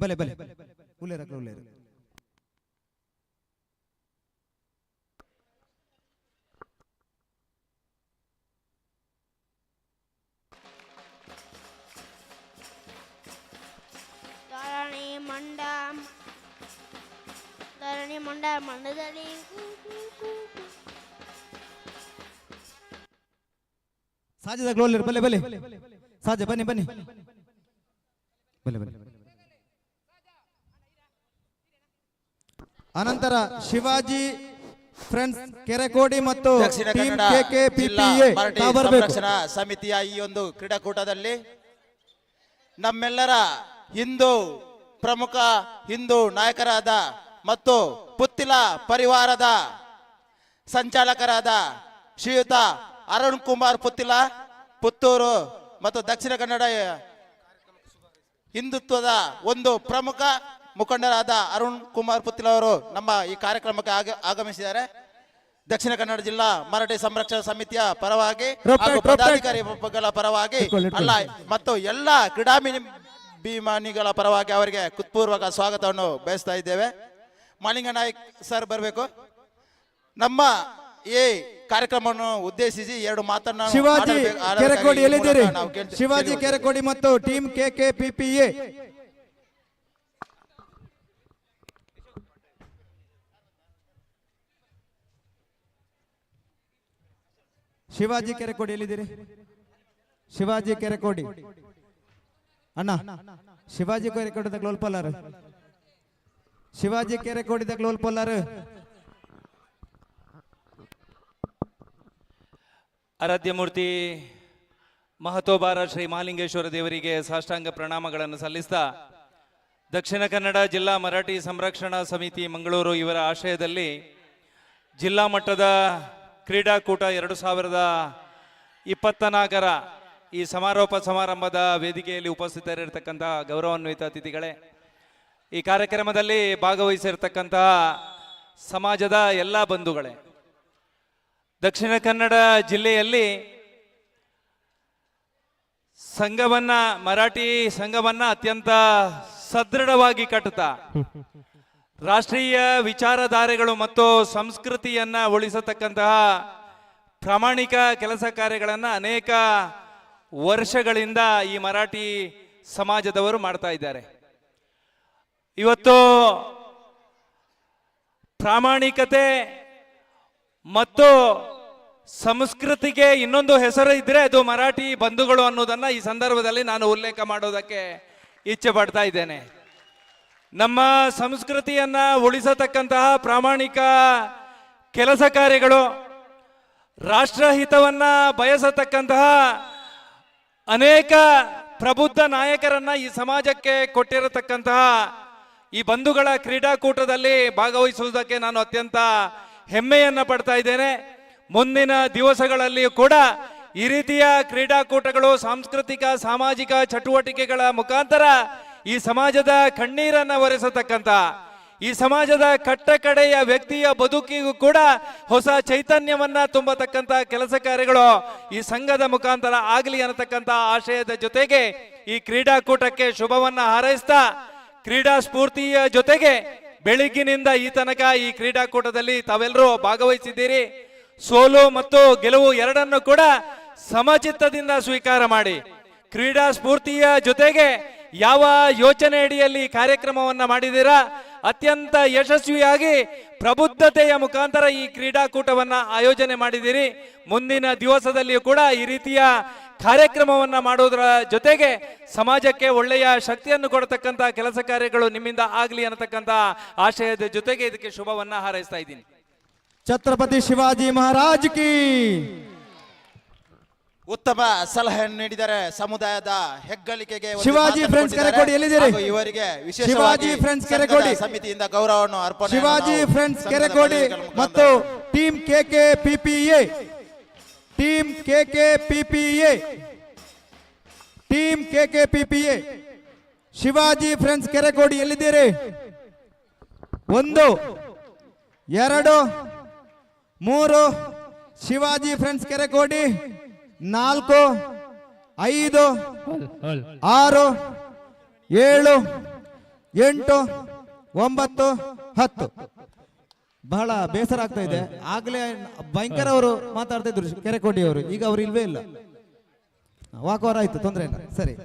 ಬಲೆ ಉಲ್ಲೇರ. ಧರಣಿ ಮಂಡ ಮಂಡದಲ್ಲಿ ಸಾಜದ ಗ್ಲೋಲರ್ ಬಲೆ ಸಾಜ ಬನ್ನಿ ಬಲೆ. ಅನಂತರ ಶಿವಾಜಿ ಫ್ರೆಂಡ್ಸ್ ಕೆರೆಕೋಡಿ ಮತ್ತು ದಕ್ಷಿಣ ಕನ್ನಡ ಜಿಲ್ಲಾ ಮರಾಠಿ ಸಂರಕ್ಷಣಾ ಸಮಿತಿಯ ಈ ಒಂದು ಕ್ರೀಡಾಕೂಟದಲ್ಲಿ ನಮ್ಮೆಲ್ಲರ ಪ್ರಮುಖ ಹಿಂದೂ ನಾಯಕರಾದ ಮತ್ತು ಪುತ್ತಿಲ ಪರಿವಾರದ ಸಂಚಾಲಕರಾದ ಶ್ರೀಯುತ ಅರುಣ್ ಕುಮಾರ್ ಪುತ್ತಿಲ ಪುತ್ತೂರು ಮತ್ತು ದಕ್ಷಿಣ ಕನ್ನಡ ಹಿಂದುತ್ವದ ಒಂದು ಪ್ರಮುಖ ಮುಖಂಡರಾದ ಅರುಣ್ ಕುಮಾರ್ ಪುತ್ತಿಲ್ ಅವರು ನಮ್ಮ ಈ ಕಾರ್ಯಕ್ರಮಕ್ಕೆ ಆಗಮಿಸಿದ್ದಾರೆ. ದಕ್ಷಿಣ ಕನ್ನಡ ಜಿಲ್ಲಾ ಮರಾಠಿ ಸಂರಕ್ಷಣಾ ಸಮಿತಿಯ ಪರವಾಗಿ ಹಾಗೂ ಪದಾಧಿಕಾರಿಗಳ ಪರವಾಗಿ ಅಲ್ಲ ಮತ್ತು ಎಲ್ಲ ಕ್ರೀಡಾಭಿಮಾನಿಗಳ ಪರವಾಗಿ ಅವರಿಗೆ ಹೃತ್ಪೂರ್ವಕ ಸ್ವಾಗತವನ್ನು ಬಯಸ್ತಾ ಇದ್ದೇವೆ. ಮಾಲಿಂಗ ನಾಯ್ಕ್ ಸರ್ ಬರಬೇಕು. ನಮ್ಮ ಈ ಕಾರ್ಯಕ್ರಮವನ್ನು ಉದ್ದೇಶಿಸಿ ಎರಡು ಮಾತನ್ನ ಶಿವಾಜಿ ಕೆರೆಕೋಡಿ ಎಲ್ಲಿದ್ದೀರಿ? ಶಿವಾಜಿ ಕೆರೆಕೋಡಿ ಮತ್ತು ಟೀಮ್ KKPPA ಶಿವಾಜಿ ಕೆರೆಕೋಡಿ ಎಲ್ಲಿದ್ದೀರಿ? ಶಿವಾಜಿ ಕೆರೆಕೋಡಿ ಅಣ್ಣ, ಶಿವಾಜಿ ಕೆರೆಕೋಡಿ ತಗ್ಲೋಲ್ಪಲ್ಲಾರ, ಶಿವಾಜಿ ಕೆರೆಕೋಡಿ ತಗ್ಲೋಲ್ಪಲ್ಲಾರ. ಆರಾಧ್ಯ ಮೂರ್ತಿ ಮಹತೋಬಾರ ಶ್ರೀ ಮಹಾಲಿಂಗೇಶ್ವರ ದೇವರಿಗೆ ಸಾಷ್ಟಾಂಗ ಪ್ರಣಾಮಗಳನ್ನು ಸಲ್ಲಿಸ್ತಾ ದಕ್ಷಿಣ ಕನ್ನಡ ಜಿಲ್ಲಾ ಮರಾಠಿ ಸಂರಕ್ಷಣಾ ಸಮಿತಿ ಮಂಗಳೂರು ಇವರ ಆಶ್ರಯದಲ್ಲಿ ಜಿಲ್ಲಾ ಮಟ್ಟದ ಕ್ರೀಡಾಕೂಟ 2024 ಈ ಸಮಾರೋಪ ಸಮಾರಂಭದ ವೇದಿಕೆಯಲ್ಲಿ ಉಪಸ್ಥಿತರಿರತಕ್ಕಂತಹ ಗೌರವಾನ್ವಿತ ಅತಿಥಿಗಳೇ, ಈ ಕಾರ್ಯಕ್ರಮದಲ್ಲಿ ಭಾಗವಹಿಸಿರ್ತಕ್ಕಂತಹ ಸಮಾಜದ ಎಲ್ಲ ಬಂಧುಗಳೇ, ದಕ್ಷಿಣ ಕನ್ನಡ ಜಿಲ್ಲೆಯಲ್ಲಿ ಸಂಘವನ್ನ ಮರಾಠಿ ಸಂಘವನ್ನ ಅತ್ಯಂತ ಸದೃಢವಾಗಿ ಕಟ್ಟುತ್ತಾ ರಾಷ್ಟ್ರೀಯ ವಿಚಾರಧಾರೆಗಳು ಮತ್ತು ಸಂಸ್ಕೃತಿಯನ್ನ ಉಳಿಸತಕ್ಕಂತಹ ಪ್ರಾಮಾಣಿಕ ಕೆಲಸ ಕಾರ್ಯಗಳನ್ನು ಅನೇಕ ವರ್ಷಗಳಿಂದ ಈ ಮರಾಠಿ ಸಮಾಜದವರು ಮಾಡ್ತಾ ಇದ್ದಾರೆ. ಇವತ್ತು ಪ್ರಾಮಾಣಿಕತೆ ಮತ್ತು ಸಂಸ್ಕೃತಿಗೆ ಇನ್ನೊಂದು ಹೆಸರು ಇದ್ರೆ ಅದು ಮರಾಠಿ ಬಂಧುಗಳು ಅನ್ನೋದನ್ನ ಈ ಸಂದರ್ಭದಲ್ಲಿ ನಾನು ಉಲ್ಲೇಖ ಮಾಡೋದಕ್ಕೆ ಇಚ್ಛೆ ಪಡ್ತಾ ಇದ್ದೇನೆ. ನಮ್ಮ ಸಂಸ್ಕೃತಿಯನ್ನ ಉಳಿಸತಕ್ಕಂತಹ ಪ್ರಾಮಾಣಿಕ ಕೆಲಸ ಕಾರ್ಯಗಳು, ರಾಷ್ಟ್ರಹಿತವನ್ನ ಬಯಸತಕ್ಕಂತಹ ಅನೇಕ ಪ್ರಬುದ್ಧ ನಾಯಕರನ್ನ ಈ ಸಮಾಜಕ್ಕೆ ಕೊಟ್ಟಿರತಕ್ಕಂತಹ ಈ ಬಂಧುಗಳ ಕ್ರೀಡಾಕೂಟದಲ್ಲಿ ಭಾಗವಹಿಸುವುದಕ್ಕೆ ನಾನು ಅತ್ಯಂತ ಹೆಮ್ಮೆಯನ್ನ ಪಡ್ತಾ ಇದ್ದೇನೆ. ಮುಂದಿನ ದಿವಸಗಳಲ್ಲಿಯೂ ಕೂಡ ಈ ರೀತಿಯ ಕ್ರೀಡಾಕೂಟಗಳು, ಸಾಂಸ್ಕೃತಿಕ ಸಾಮಾಜಿಕ ಚಟುವಟಿಕೆಗಳ ಮುಖಾಂತರ ಈ ಸಮಾಜದ ಕಣ್ಣೀರನ್ನ ಒರೆಸತಕ್ಕಂತ, ಈ ಸಮಾಜದ ಕಟ್ಟಕಡೆಯ ವ್ಯಕ್ತಿಯ ಬದುಕಿಗೂ ಕೂಡ ಹೊಸ ಚೈತನ್ಯವನ್ನ ತುಂಬತಕ್ಕಂತ ಕೆಲಸ ಕಾರ್ಯಗಳು ಈ ಸಂಘದ ಮುಖಾಂತರ ಆಗಲಿ ಅನ್ನತಕ್ಕಂತ ಆಶಯದ ಜೊತೆಗೆ ಈ ಕ್ರೀಡಾಕೂಟಕ್ಕೆ ಶುಭವನ್ನ ಹಾರೈಸ್ತಾ, ಕ್ರೀಡಾ ಸ್ಫೂರ್ತಿಯ ಜೊತೆಗೆ ಬೆಳಗ್ಗಿನಿಂದ ಈ ತನಕ ಈ ಕ್ರೀಡಾಕೂಟದಲ್ಲಿ ತಾವೆಲ್ಲರೂ ಭಾಗವಹಿಸಿದ್ದೀರಿ. ಸೋಲು ಮತ್ತು ಗೆಲುವು ಎರಡನ್ನು ಕೂಡ ಸಮಚಿತ್ತದಿಂದ ಸ್ವೀಕಾರ ಮಾಡಿ, ಕ್ರೀಡಾ ಸ್ಫೂರ್ತಿಯ ಜೊತೆಗೆ ಯಾವ ಯೋಚನೆ ಅಡಿಯಲ್ಲಿ ಕಾರ್ಯಕ್ರಮವನ್ನ ಮಾಡಿದ್ದೀರಾ, ಅತ್ಯಂತ ಯಶಸ್ವಿಯಾಗಿ ಪ್ರಬುದ್ಧತೆಯ ಮುಖಾಂತರ ಈ ಕ್ರೀಡಾಕೂಟವನ್ನ ಆಯೋಜನೆ ಮಾಡಿದ್ದೀರಿ. ಮುಂದಿನ ದಿವಸದಲ್ಲಿಯೂ ಕೂಡ ಈ ರೀತಿಯ ಕಾರ್ಯಕ್ರಮವನ್ನ ಮಾಡೋದರ ಜೊತೆಗೆ ಸಮಾಜಕ್ಕೆ ಒಳ್ಳೆಯ ಶಕ್ತಿಯನ್ನು ಕೊಡತಕ್ಕಂತ ಕೆಲಸ ಕಾರ್ಯಗಳು ನಿಮ್ಮಿಂದ ಆಗಲಿ ಅನ್ನತಕ್ಕಂತ ಆಶಯದ ಜೊತೆಗೆ ಇದಕ್ಕೆ ಶುಭವನ್ನ ಹಾರೈಸ್ತಾ ಇದ್ದೀನಿ. ಛತ್ರಪತಿ ಶಿವಾಜಿ ಮಹಾರಾಜ್ ಕಿ. ಉತ್ತಮ ಸಲಹೆಯನ್ನು ನೀಡಿದರೆ ಸಮುದಾಯದ ಹೆಗ್ಗಳಿಕೆಗೆ ಶಿವಾಜಿ ಫ್ರೆಂಡ್ಸ್ ಕೆರೆಕೋಡಿ ಎಲ್ಲಿದ್ದೀರಿ? ಇವರಿಗೆ ಶಿವಾಜಿ ಫ್ರೆಂಡ್ಸ್ ಕೆರೆಕೋಡಿ ಸಮಿತಿಯಿಂದ ಗೌರವವನ್ನು ಅರ್ಪಣೆ. ಶಿವಾಜಿ ಫ್ರೆಂಡ್ಸ್ ಕೆರೆಕೋಡಿ ಮತ್ತು team KKPPA, team KKPPA, team KKPPA, Shivaji friends Kerekodi ಎಲ್ಲಿದ್ದೀರಿ? 1 2 3 ಶಿವಾಜಿ ಫ್ರೆಂಡ್ಸ್ ಕೆರೆಕೋಡಿ, 4 5 6 7 8 9 10. ಬಹಳ ಬೇಸರ ಆಗ್ತಾ ಇದೆ. ಆಗ್ಲೇ ಭಯಂಕರ ಅವರು ಮಾತಾಡ್ತಾ ಇದ್ರು ಕೆರೆಕೋಡಿ ಅವರು, ಈಗ ಅವ್ರು ಇಲ್ವೇ ಇಲ್ಲ. ವಾಕವರ ಆಯ್ತು, ತೊಂದರೆ ಇಲ್ಲ, ಸರಿ.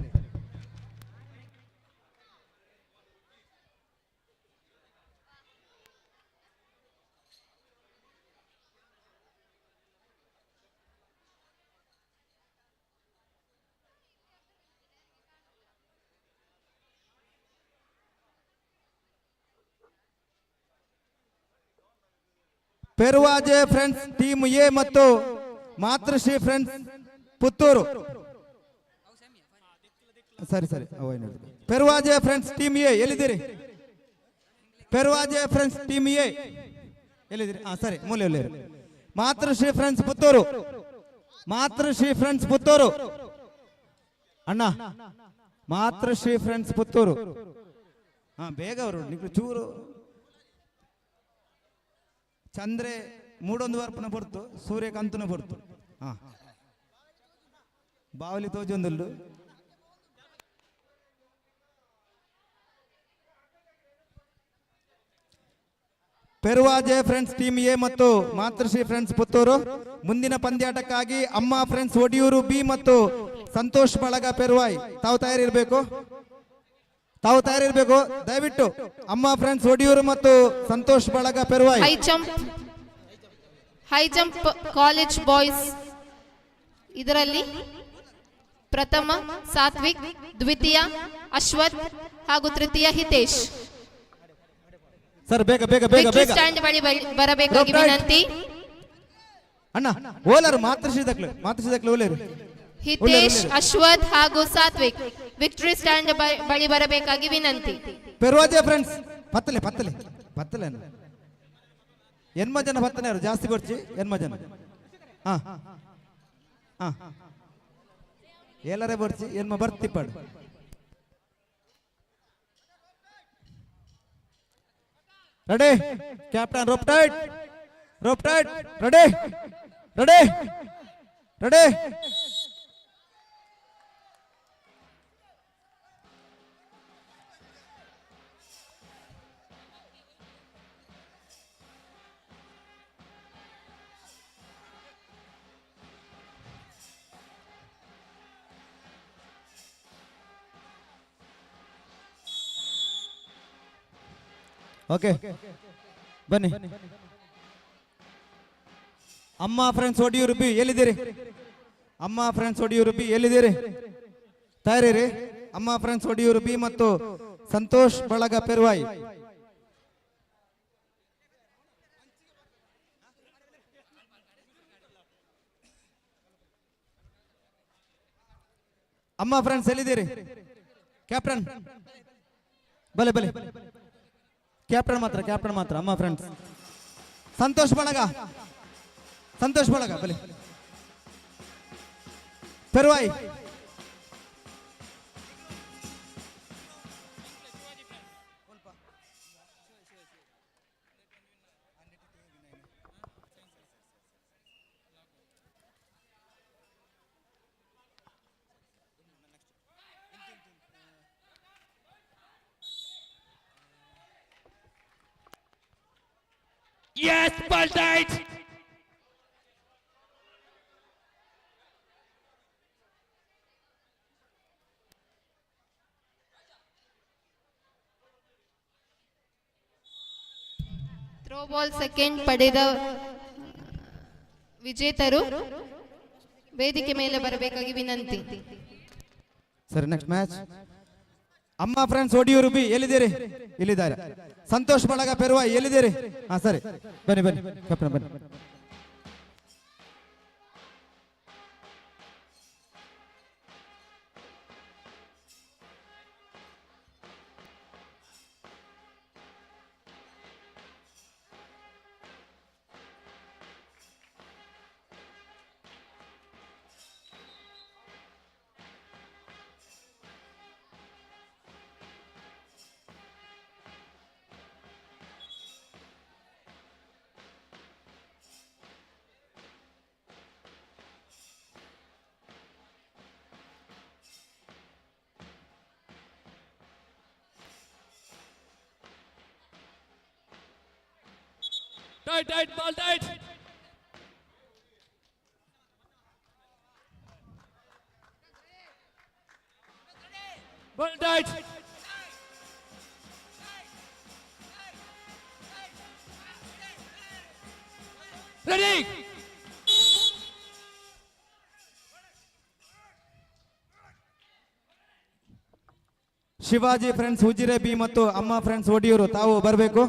ಪೆರುವಾಜೆ ಫ್ರೆಂಡ್ಸ್ ಟೀಮ್ ಎ ಮತ್ತು ಮಾತೃಶ್ರೀ ಫ್ರೆಂಡ್ಸ್ ಪುತ್ತೂರು. ಸರಿ ಸರಿ, ಪೆರುವಾಜೆ ಫ್ರೆಂಡ್ಸ್ ಟೀಮ್ ಎ ಎಲ್ಲಿದ್ದೀರಿ? ಪೆರುವಾಜೆ ಫ್ರೆಂಡ್ಸ್ ಟೀಮ್ ಎ ಎಲ್ಲಿದ್ದೀರಿ? ಸರಿ, ಮೂಲೆಯಲ್ಲಿ. ಮಾತೃಶ್ರೀ ಫ್ರೆಂಡ್ಸ್ ಪುತ್ತೂರು, ಮಾತೃಶ್ರೀ ಫ್ರೆಂಡ್ಸ್ ಪುತ್ತೂರು ಅಣ್ಣ, ಮಾತೃಶ್ರೀ ಫ್ರೆಂಡ್ಸ್ ಪುತ್ತೂರು. ಬೇಗ ಅವರು ನೀವು ಚೂರು ಚಂದ್ರೆ ಮೂಡೊಂದು ವರ್ಪನ ಬರ್ತು ಸೂರ್ಯಕಾಂತನ ಬರ್ತು ಬಾವಲಿ ತೋಜೊಂದುಲ್ಲು ಪೆರುವಾಜೆ ಫ್ರೆಂಡ್ಸ್ ಟೀಮ್ ಎ ಮತ್ತು ಮಾತೃಶ್ರೀ ಫ್ರೆಂಡ್ಸ್ ಪುತ್ತೂರು ಮುಂದಿನ ಪಂದ್ಯಾಟಕ್ಕಾಗಿ ಅಮ್ಮ ಫ್ರೆಂಡ್ಸ್ ಒಡಿಯೂರು ಬಿ ಮತ್ತು ಸಂತೋಷ್ ಬಳಗ ಪೆರುವಾಯ್ ತಾವು ತಯಾರಿರ್ಬೇಕು ದಯವಿಟ್ಟು ಅಮ್ಮ ಫ್ರೆಂಡ್ಸ್ ಒಡಿಯೂರು ಮತ್ತು ಸಂತೋಷ್ ಬಳಗ ಪೆರುವಾಯ್. ಹೈ ಜಂಪ್ ಕಾಲೇಜ್ ಬಾಯ್ಸ್ ಇದರಲ್ಲಿ ಪ್ರಥಮ ಸಾತ್ವಿಕ್, ದ್ವಿತೀಯ ಅಶ್ವಥ್ ಹಾಗೂ ತೃತೀಯ ಹಿತೇಶ್. ಸರ್ ಬೇಗ ಬೇಗ ಬೇಗ ಬೇಗ ಸ್ಟ್ಯಾಂಡ್ ಬಳಿ ಬರಬೇಕಾಗಿ ವಿನಂತಿ. ಅಣ್ಣ ಓಲರು ಮಾತೃಶ್ರೀ ದಕ್ಲು ಓಲೇರು ಹಿತೇಶ್, ಅಶ್ವಥ್ ಹಾಗೂ ಸಾತ್ವಿಕ್ ವಿಕ್ಟರಿ ಸ್ಟ್ಯಾಂಡ್ ಬಳಿ ಬರಬೇಕಾಗಿ ವಿನಂತಿ. ಪೆರುವಾಜೆ ಫ್ರೆಂಡ್ಸ್ ಪತ್ತಲೆ ಎನ್ಮ ಜನ ಪತ್ತನೆ ಜಾಸ್ತಿ ಬರ್ಚಿ ಎನ್ಮ ಜನ ಎಲ್ಲರೇ ಬರ್ಚಿ ಎನ್ಮ ಬರ್ತಿಪ್ಪಾಡು. Ready captain rope tight ready okay ಬನ್ನಿ. ಅಮ್ಮ ಫ್ರೆಂಡ್ಸ್ ಒಡಿಯೂರು ಬಿ ಎಲ್ಲಿದ್ದೀರಿ? ಅಮ್ಮ ಫ್ರೆಂಡ್ಸ್ ಒಡಿಯೂರು ಬಿ ಎಲ್ಲಿದ್ದೀರಿ? ತಯಾರಿ. ಅಮ್ಮ ಫ್ರೆಂಡ್ಸ್ ಒಡಿಯೂರು ಬಿ ಮತ್ತು ಸಂತೋಷ್ ಬಳಗ ಪೆರುವಾಯ್. ಅಮ್ಮ ಫ್ರೆಂಡ್ಸ್ ಎಲ್ಲಿದ್ದೀರಿ? ಕ್ಯಾಪ್ಟನ್ ಬಲೆ ಕ್ಯಾಪ್ಟನ್ ಮಾತ್ರ ಅಮ್ಮ ಫ್ರೆಂಡ್ಸ್. ಸಂತೋಷ್ ಬಳಗ ಬಲೆ Peruvai. Yes, ball tight. Throw ball second ಪಡೆದ ವಿಜೇತರು ವೇದಿಕೆ ಮೇಲೆ ಬರಬೇಕಾಗಿ ವಿನಂತಿ. ಸರಿ, next match. Amma friends Odiyur B ಎಲ್ಲಿದ್ದೀರಿ? ಇಲ್ಲಿದ್ದಾರೆ. ಸಂತೋಷ್ ಬಳಗ ಪೆರುವಾಯ್ ಎಲ್ಲಿದ್ದೀರಿ? ಸರಿ, ಬನ್ನಿ ಕ್ಯಾಪ್ಟನ್ ಬನ್ನಿ. Tight, ball tight. Ball tight. Ready. Shivaji friends Ujire B ಮತ್ತು ಅಮ್ಮ ಫ್ರೆಂಡ್ಸ್ ಒಡಿಯೂರು ತಾವು ಬರಬೇಕು.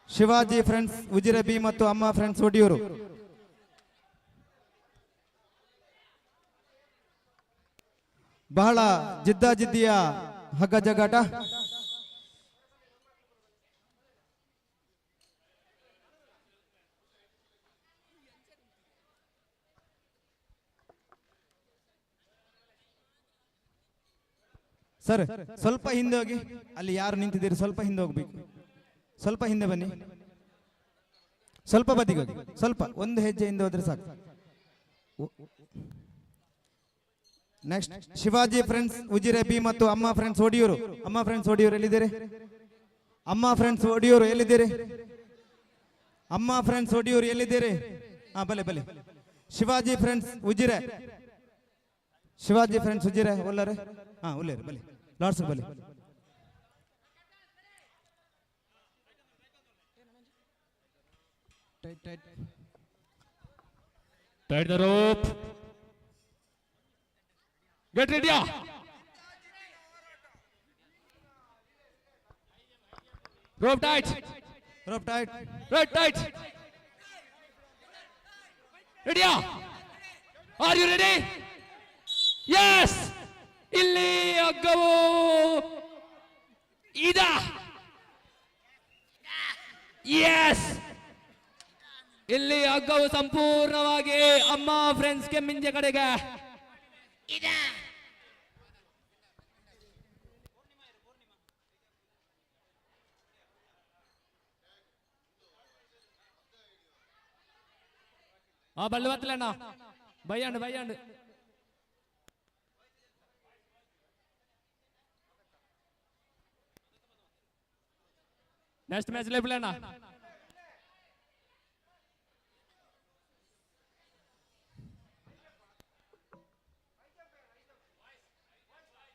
ಶಿವಾಜಿ ಫ್ರೆಂಡ್ಸ್ ಉಜಿರೆ ಬಿ ಮತ್ತು ಅಮ್ಮ ಫ್ರೆಂಡ್ಸ್ ಒಡಿಯೂರು. ಬಹಳ ಜಿದ್ದಾಜಿದ್ದಿಯ ಹಗ್ಗ ಜಗಾಟ. ಸರ್ ಸ್ವಲ್ಪ ಹಿಂದೆ ಹೋಗಿ, ಅಲ್ಲಿ ಯಾರು ನಿಂತಿದ್ದೀರಿ ಸ್ವಲ್ಪ ಹಿಂದೆ ಹೋಗ್ಬೇಕು, ಸ್ವಲ್ಪ ಹಿಂದೆ ಬನ್ನಿ, ಸ್ವಲ್ಪ ಬದಿಗೆ ಹೋಗಿ, ಸ್ವಲ್ಪ ಒಂದು ಹೆಜ್ಜೆ ಹಿಂದೆ ಹೋದ್ರೆ ಸಾಕು. Next Shivaji friends Ujire B ಮತ್ತು ಅಮ್ಮ ಫ್ರೆಂಡ್ಸ್ ಒಡಿಯೂರು. ಅಮ್ಮ ಫ್ರೆಂಡ್ಸ್ ಒಡಿಯೂರು ಎಲ್ಲಿದ್ದೀರಿ? ಅಮ್ಮ ಫ್ರೆಂಡ್ಸ್ ಒಡಿಯೂರು ಎಲ್ಲಿದ್ದೀರಿ? ಅಮ್ಮ ಫ್ರೆಂಡ್ಸ್ ಒಡಿಯೂರು ಎಲ್ಲಿದ್ದೀರಿ? ಹಾ ಬಲೆ ಬಲೆ. ಶಿವಾಜಿ ಫ್ರೆಂಡ್ಸ್ ಉಜಿರೆ, ಶಿವಾಜಿ ಫ್ರೆಂಡ್ಸ್ ಉಜಿರೆ ಒಲ್ಲರೆ, ಹಾ ಒಲ್ಲೇರಿ ಬಲೆ, ಲಾಡ್ಸ್ ಬಲೆ. Tight the rope. Get ready. Rope tight. Rope tight. Rope tight. Ready? Are you ready? Yes. ಇಲ್ಲಿ ಹಗ್ಗವು ಇದ. Yes. ಇಲ್ಲಿ ಹಗ್ಗವು ಸಂಪೂರ್ಣವಾಗಿ ಅಮ್ಮ ಫ್ರೆಂಡ್ಸ್ಗೆ ಮಿಂಜೆ ಕಡೆಗೆ. ಬಳ್ಳಿ ಬತ್ತಲಣ್ಣ, ಬಯ್ಯಂಡು ಬಯ್ಯಂಡು. ನೆಕ್ಸ್ಟ್ ಮ್ಯಾಚ್ ಲೇಪ್ಲಣ್ಣ.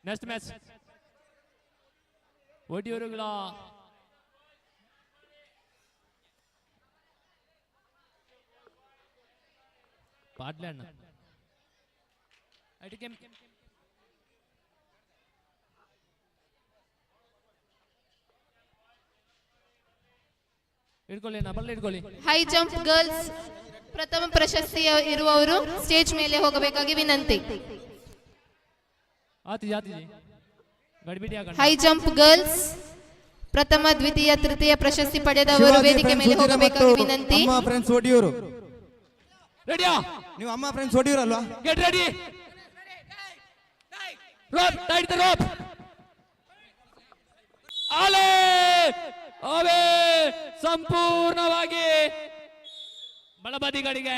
ನೆಕ್ಸ್ಟ್ ಮ್ಯಾಚ್ ಒಡಿಯೂರುಗಳ ಪಾಡ್ಲಣ್ಣ ಅಡಿಕೆ ಇಟ್ಕೊಳ್ಳಿ ಅಣ್ಣ, ಬಲ್ಲ ಇಟ್ಕೊಳ್ಳಿ. ಹೈ ಜಂಪ್ ಗರ್ಲ್ಸ್ ಪ್ರಥಮ ಪ್ರಶಸ್ತಿ ಇರುವವರು ಸ್ಟೇಜ್ ಮೇಲೆ ಹೋಗಬೇಕಾಗಿ ವಿನಂತಿ. ಹೈ ಜಂಪ್ ಗರ್ಲ್ಸ್ ಪ್ರಥಮ ದ್ವಿತೀಯ ತೃತೀಯ ಪ್ರಶಸ್ತಿ ಪಡೆದವರು ವೇದಿಕೆ ಮೇಲೆ ಹೋಗಬೇಕಾಗಿ ವಿನಂತಿ. ಅಮ್ಮ ಫ್ರೆಂಡ್ಸ್ ಒಡಿಯೂರು ರೆಡಿಯಾ? ನೀವು ಅಮ್ಮ ಫ್ರೆಂಡ್ಸ್ ಒಡಿಯೂರು ಅಲ್ವಾ? Get ready. Rope tight the rope. ಆಲೆ ಅವೇ ಸಂಪೂರ್ಣವಾಗಿ ಬಲಬದಿಗಳಿಗೆ.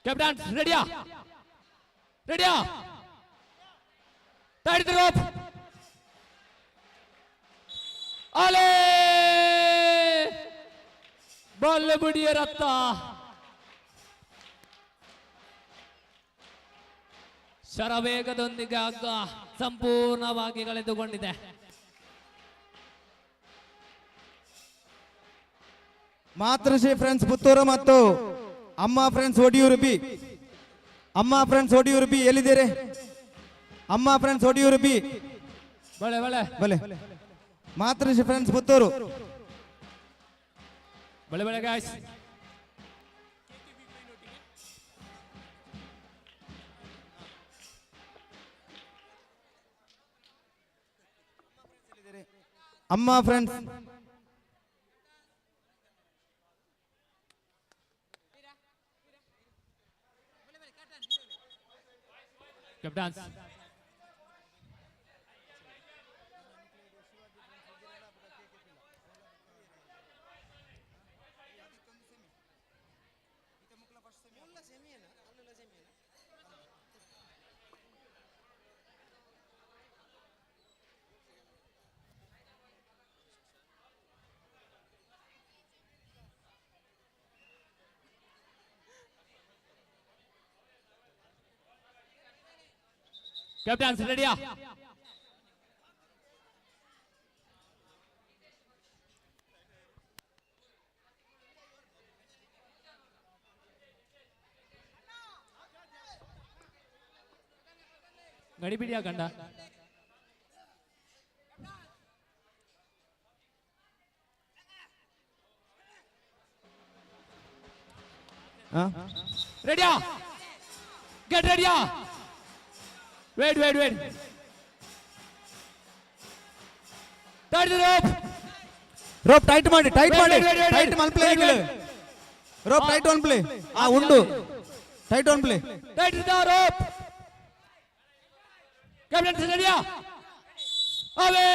Captains, ready? Ready? Tight the rope. Ale! Ball budiya ratta. ಶರವೇಗದೊಂದಿಗೆ ಹಗ್ಗ ಸಂಪೂರ್ಣವಾಗಿ ಕಳೆದುಕೊಂಡಿದೆ. ಮಾತೃಶ್ರೀ ಫ್ರೆಂಡ್ಸ್ ಪುತ್ತೂರು ಮತ್ತು ಅಮ್ಮ ಫ್ರೆಂಡ್ಸ್ ಒಡಿಯೂರು ಬಿ. ಅಮ್ಮ ಫ್ರೆಂಡ್ಸ್ ಒಡಿಯೂರು ಬಿ ಎಲ್ಲಿದ್ದೀರಿ? ಅಮ್ಮ ಫ್ರೆಂಡ್ಸ್ ಒಡಿಯೂರು ಬಿ ಬಳೆ ಬಳೆ ಬಲೆ. ಮಾತೃಶ್ರೀ ಫ್ರೆಂಡ್ಸ್ ಪುತ್ತೂರು ಬಳೆ ಬಳೆ ಗಾಯ್ಸ್. ಅಮ್ಮ ಫ್ರೆಂಡ್ಸ್ Captains. Captains, ready? ಗಡಿಬಿಡಿಯ ಗಂಡ ರೆಡಿಯಾ ಗೆಟ್ ರೆಡಿಯಾ ವೇಟ್ ರೋಪ್ ಟೈಟ್ ಮಾಡಿ tight one play rope tight one play ಉಂಡು tight one play tight the rope captain ರೆಡಿಯಾ ಅವೇ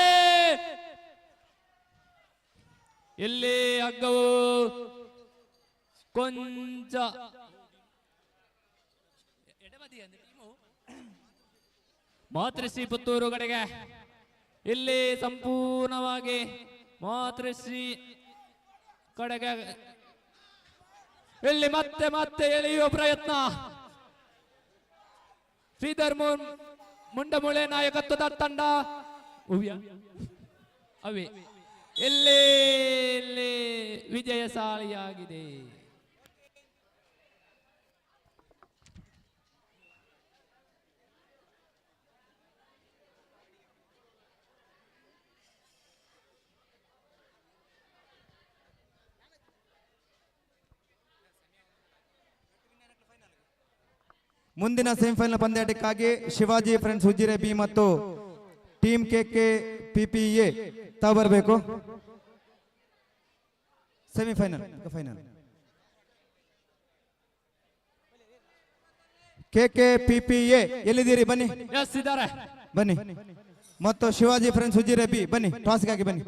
ಇಲ್ಲಿ ಹಗ್ಗವು ಕೊಂಚ ಮಾತೃಶ್ರೀ ಪುತ್ತೂರು ಕಡೆಗೆ ಇಲ್ಲಿ ಸಂಪೂರ್ಣವಾಗಿ ಮಾತೃಶ್ರೀ ಕಡೆಗೆ ಇಲ್ಲಿ ಮತ್ತೆ ಎಳೆಯುವ ಪ್ರಯತ್ನ ಶ್ರೀಧರ್ ಮುಂಡಮೂಳೆ ನಾಯಕತ್ವದ ತಂಡ ಅವೇ ಇಲ್ಲಿ ವಿಜಯಶಾಲಿಯಾಗಿದೆ. ಮುಂದಿನ ಸೆಮಿಫೈನಲ್ ಪಂದ್ಯಾಟಕ್ಕಾಗಿ ಶಿವಾಜಿ ಫ್ರೆಂಡ್ಸ್ ಉಜಿರೆ ಬಿ ಮತ್ತು ಟೀಮ್ KK PPA ತಾವು ಬರಬೇಕು. ಸೆಮಿಫೈನಲ್ ಫೈನಲ್ KK PPA ಎಲ್ಲಿದ್ದೀರಿ ಬನ್ನಿ ಬನ್ನಿ ಮತ್ತು ಶಿವಾಜಿ ಫ್ರೆಂಡ್ಸ್ ಉಜಿರೆ ಬಿ ಬನ್ನಿ ಟಾಸ್ಗಾಗಿ ಬನ್ನಿ.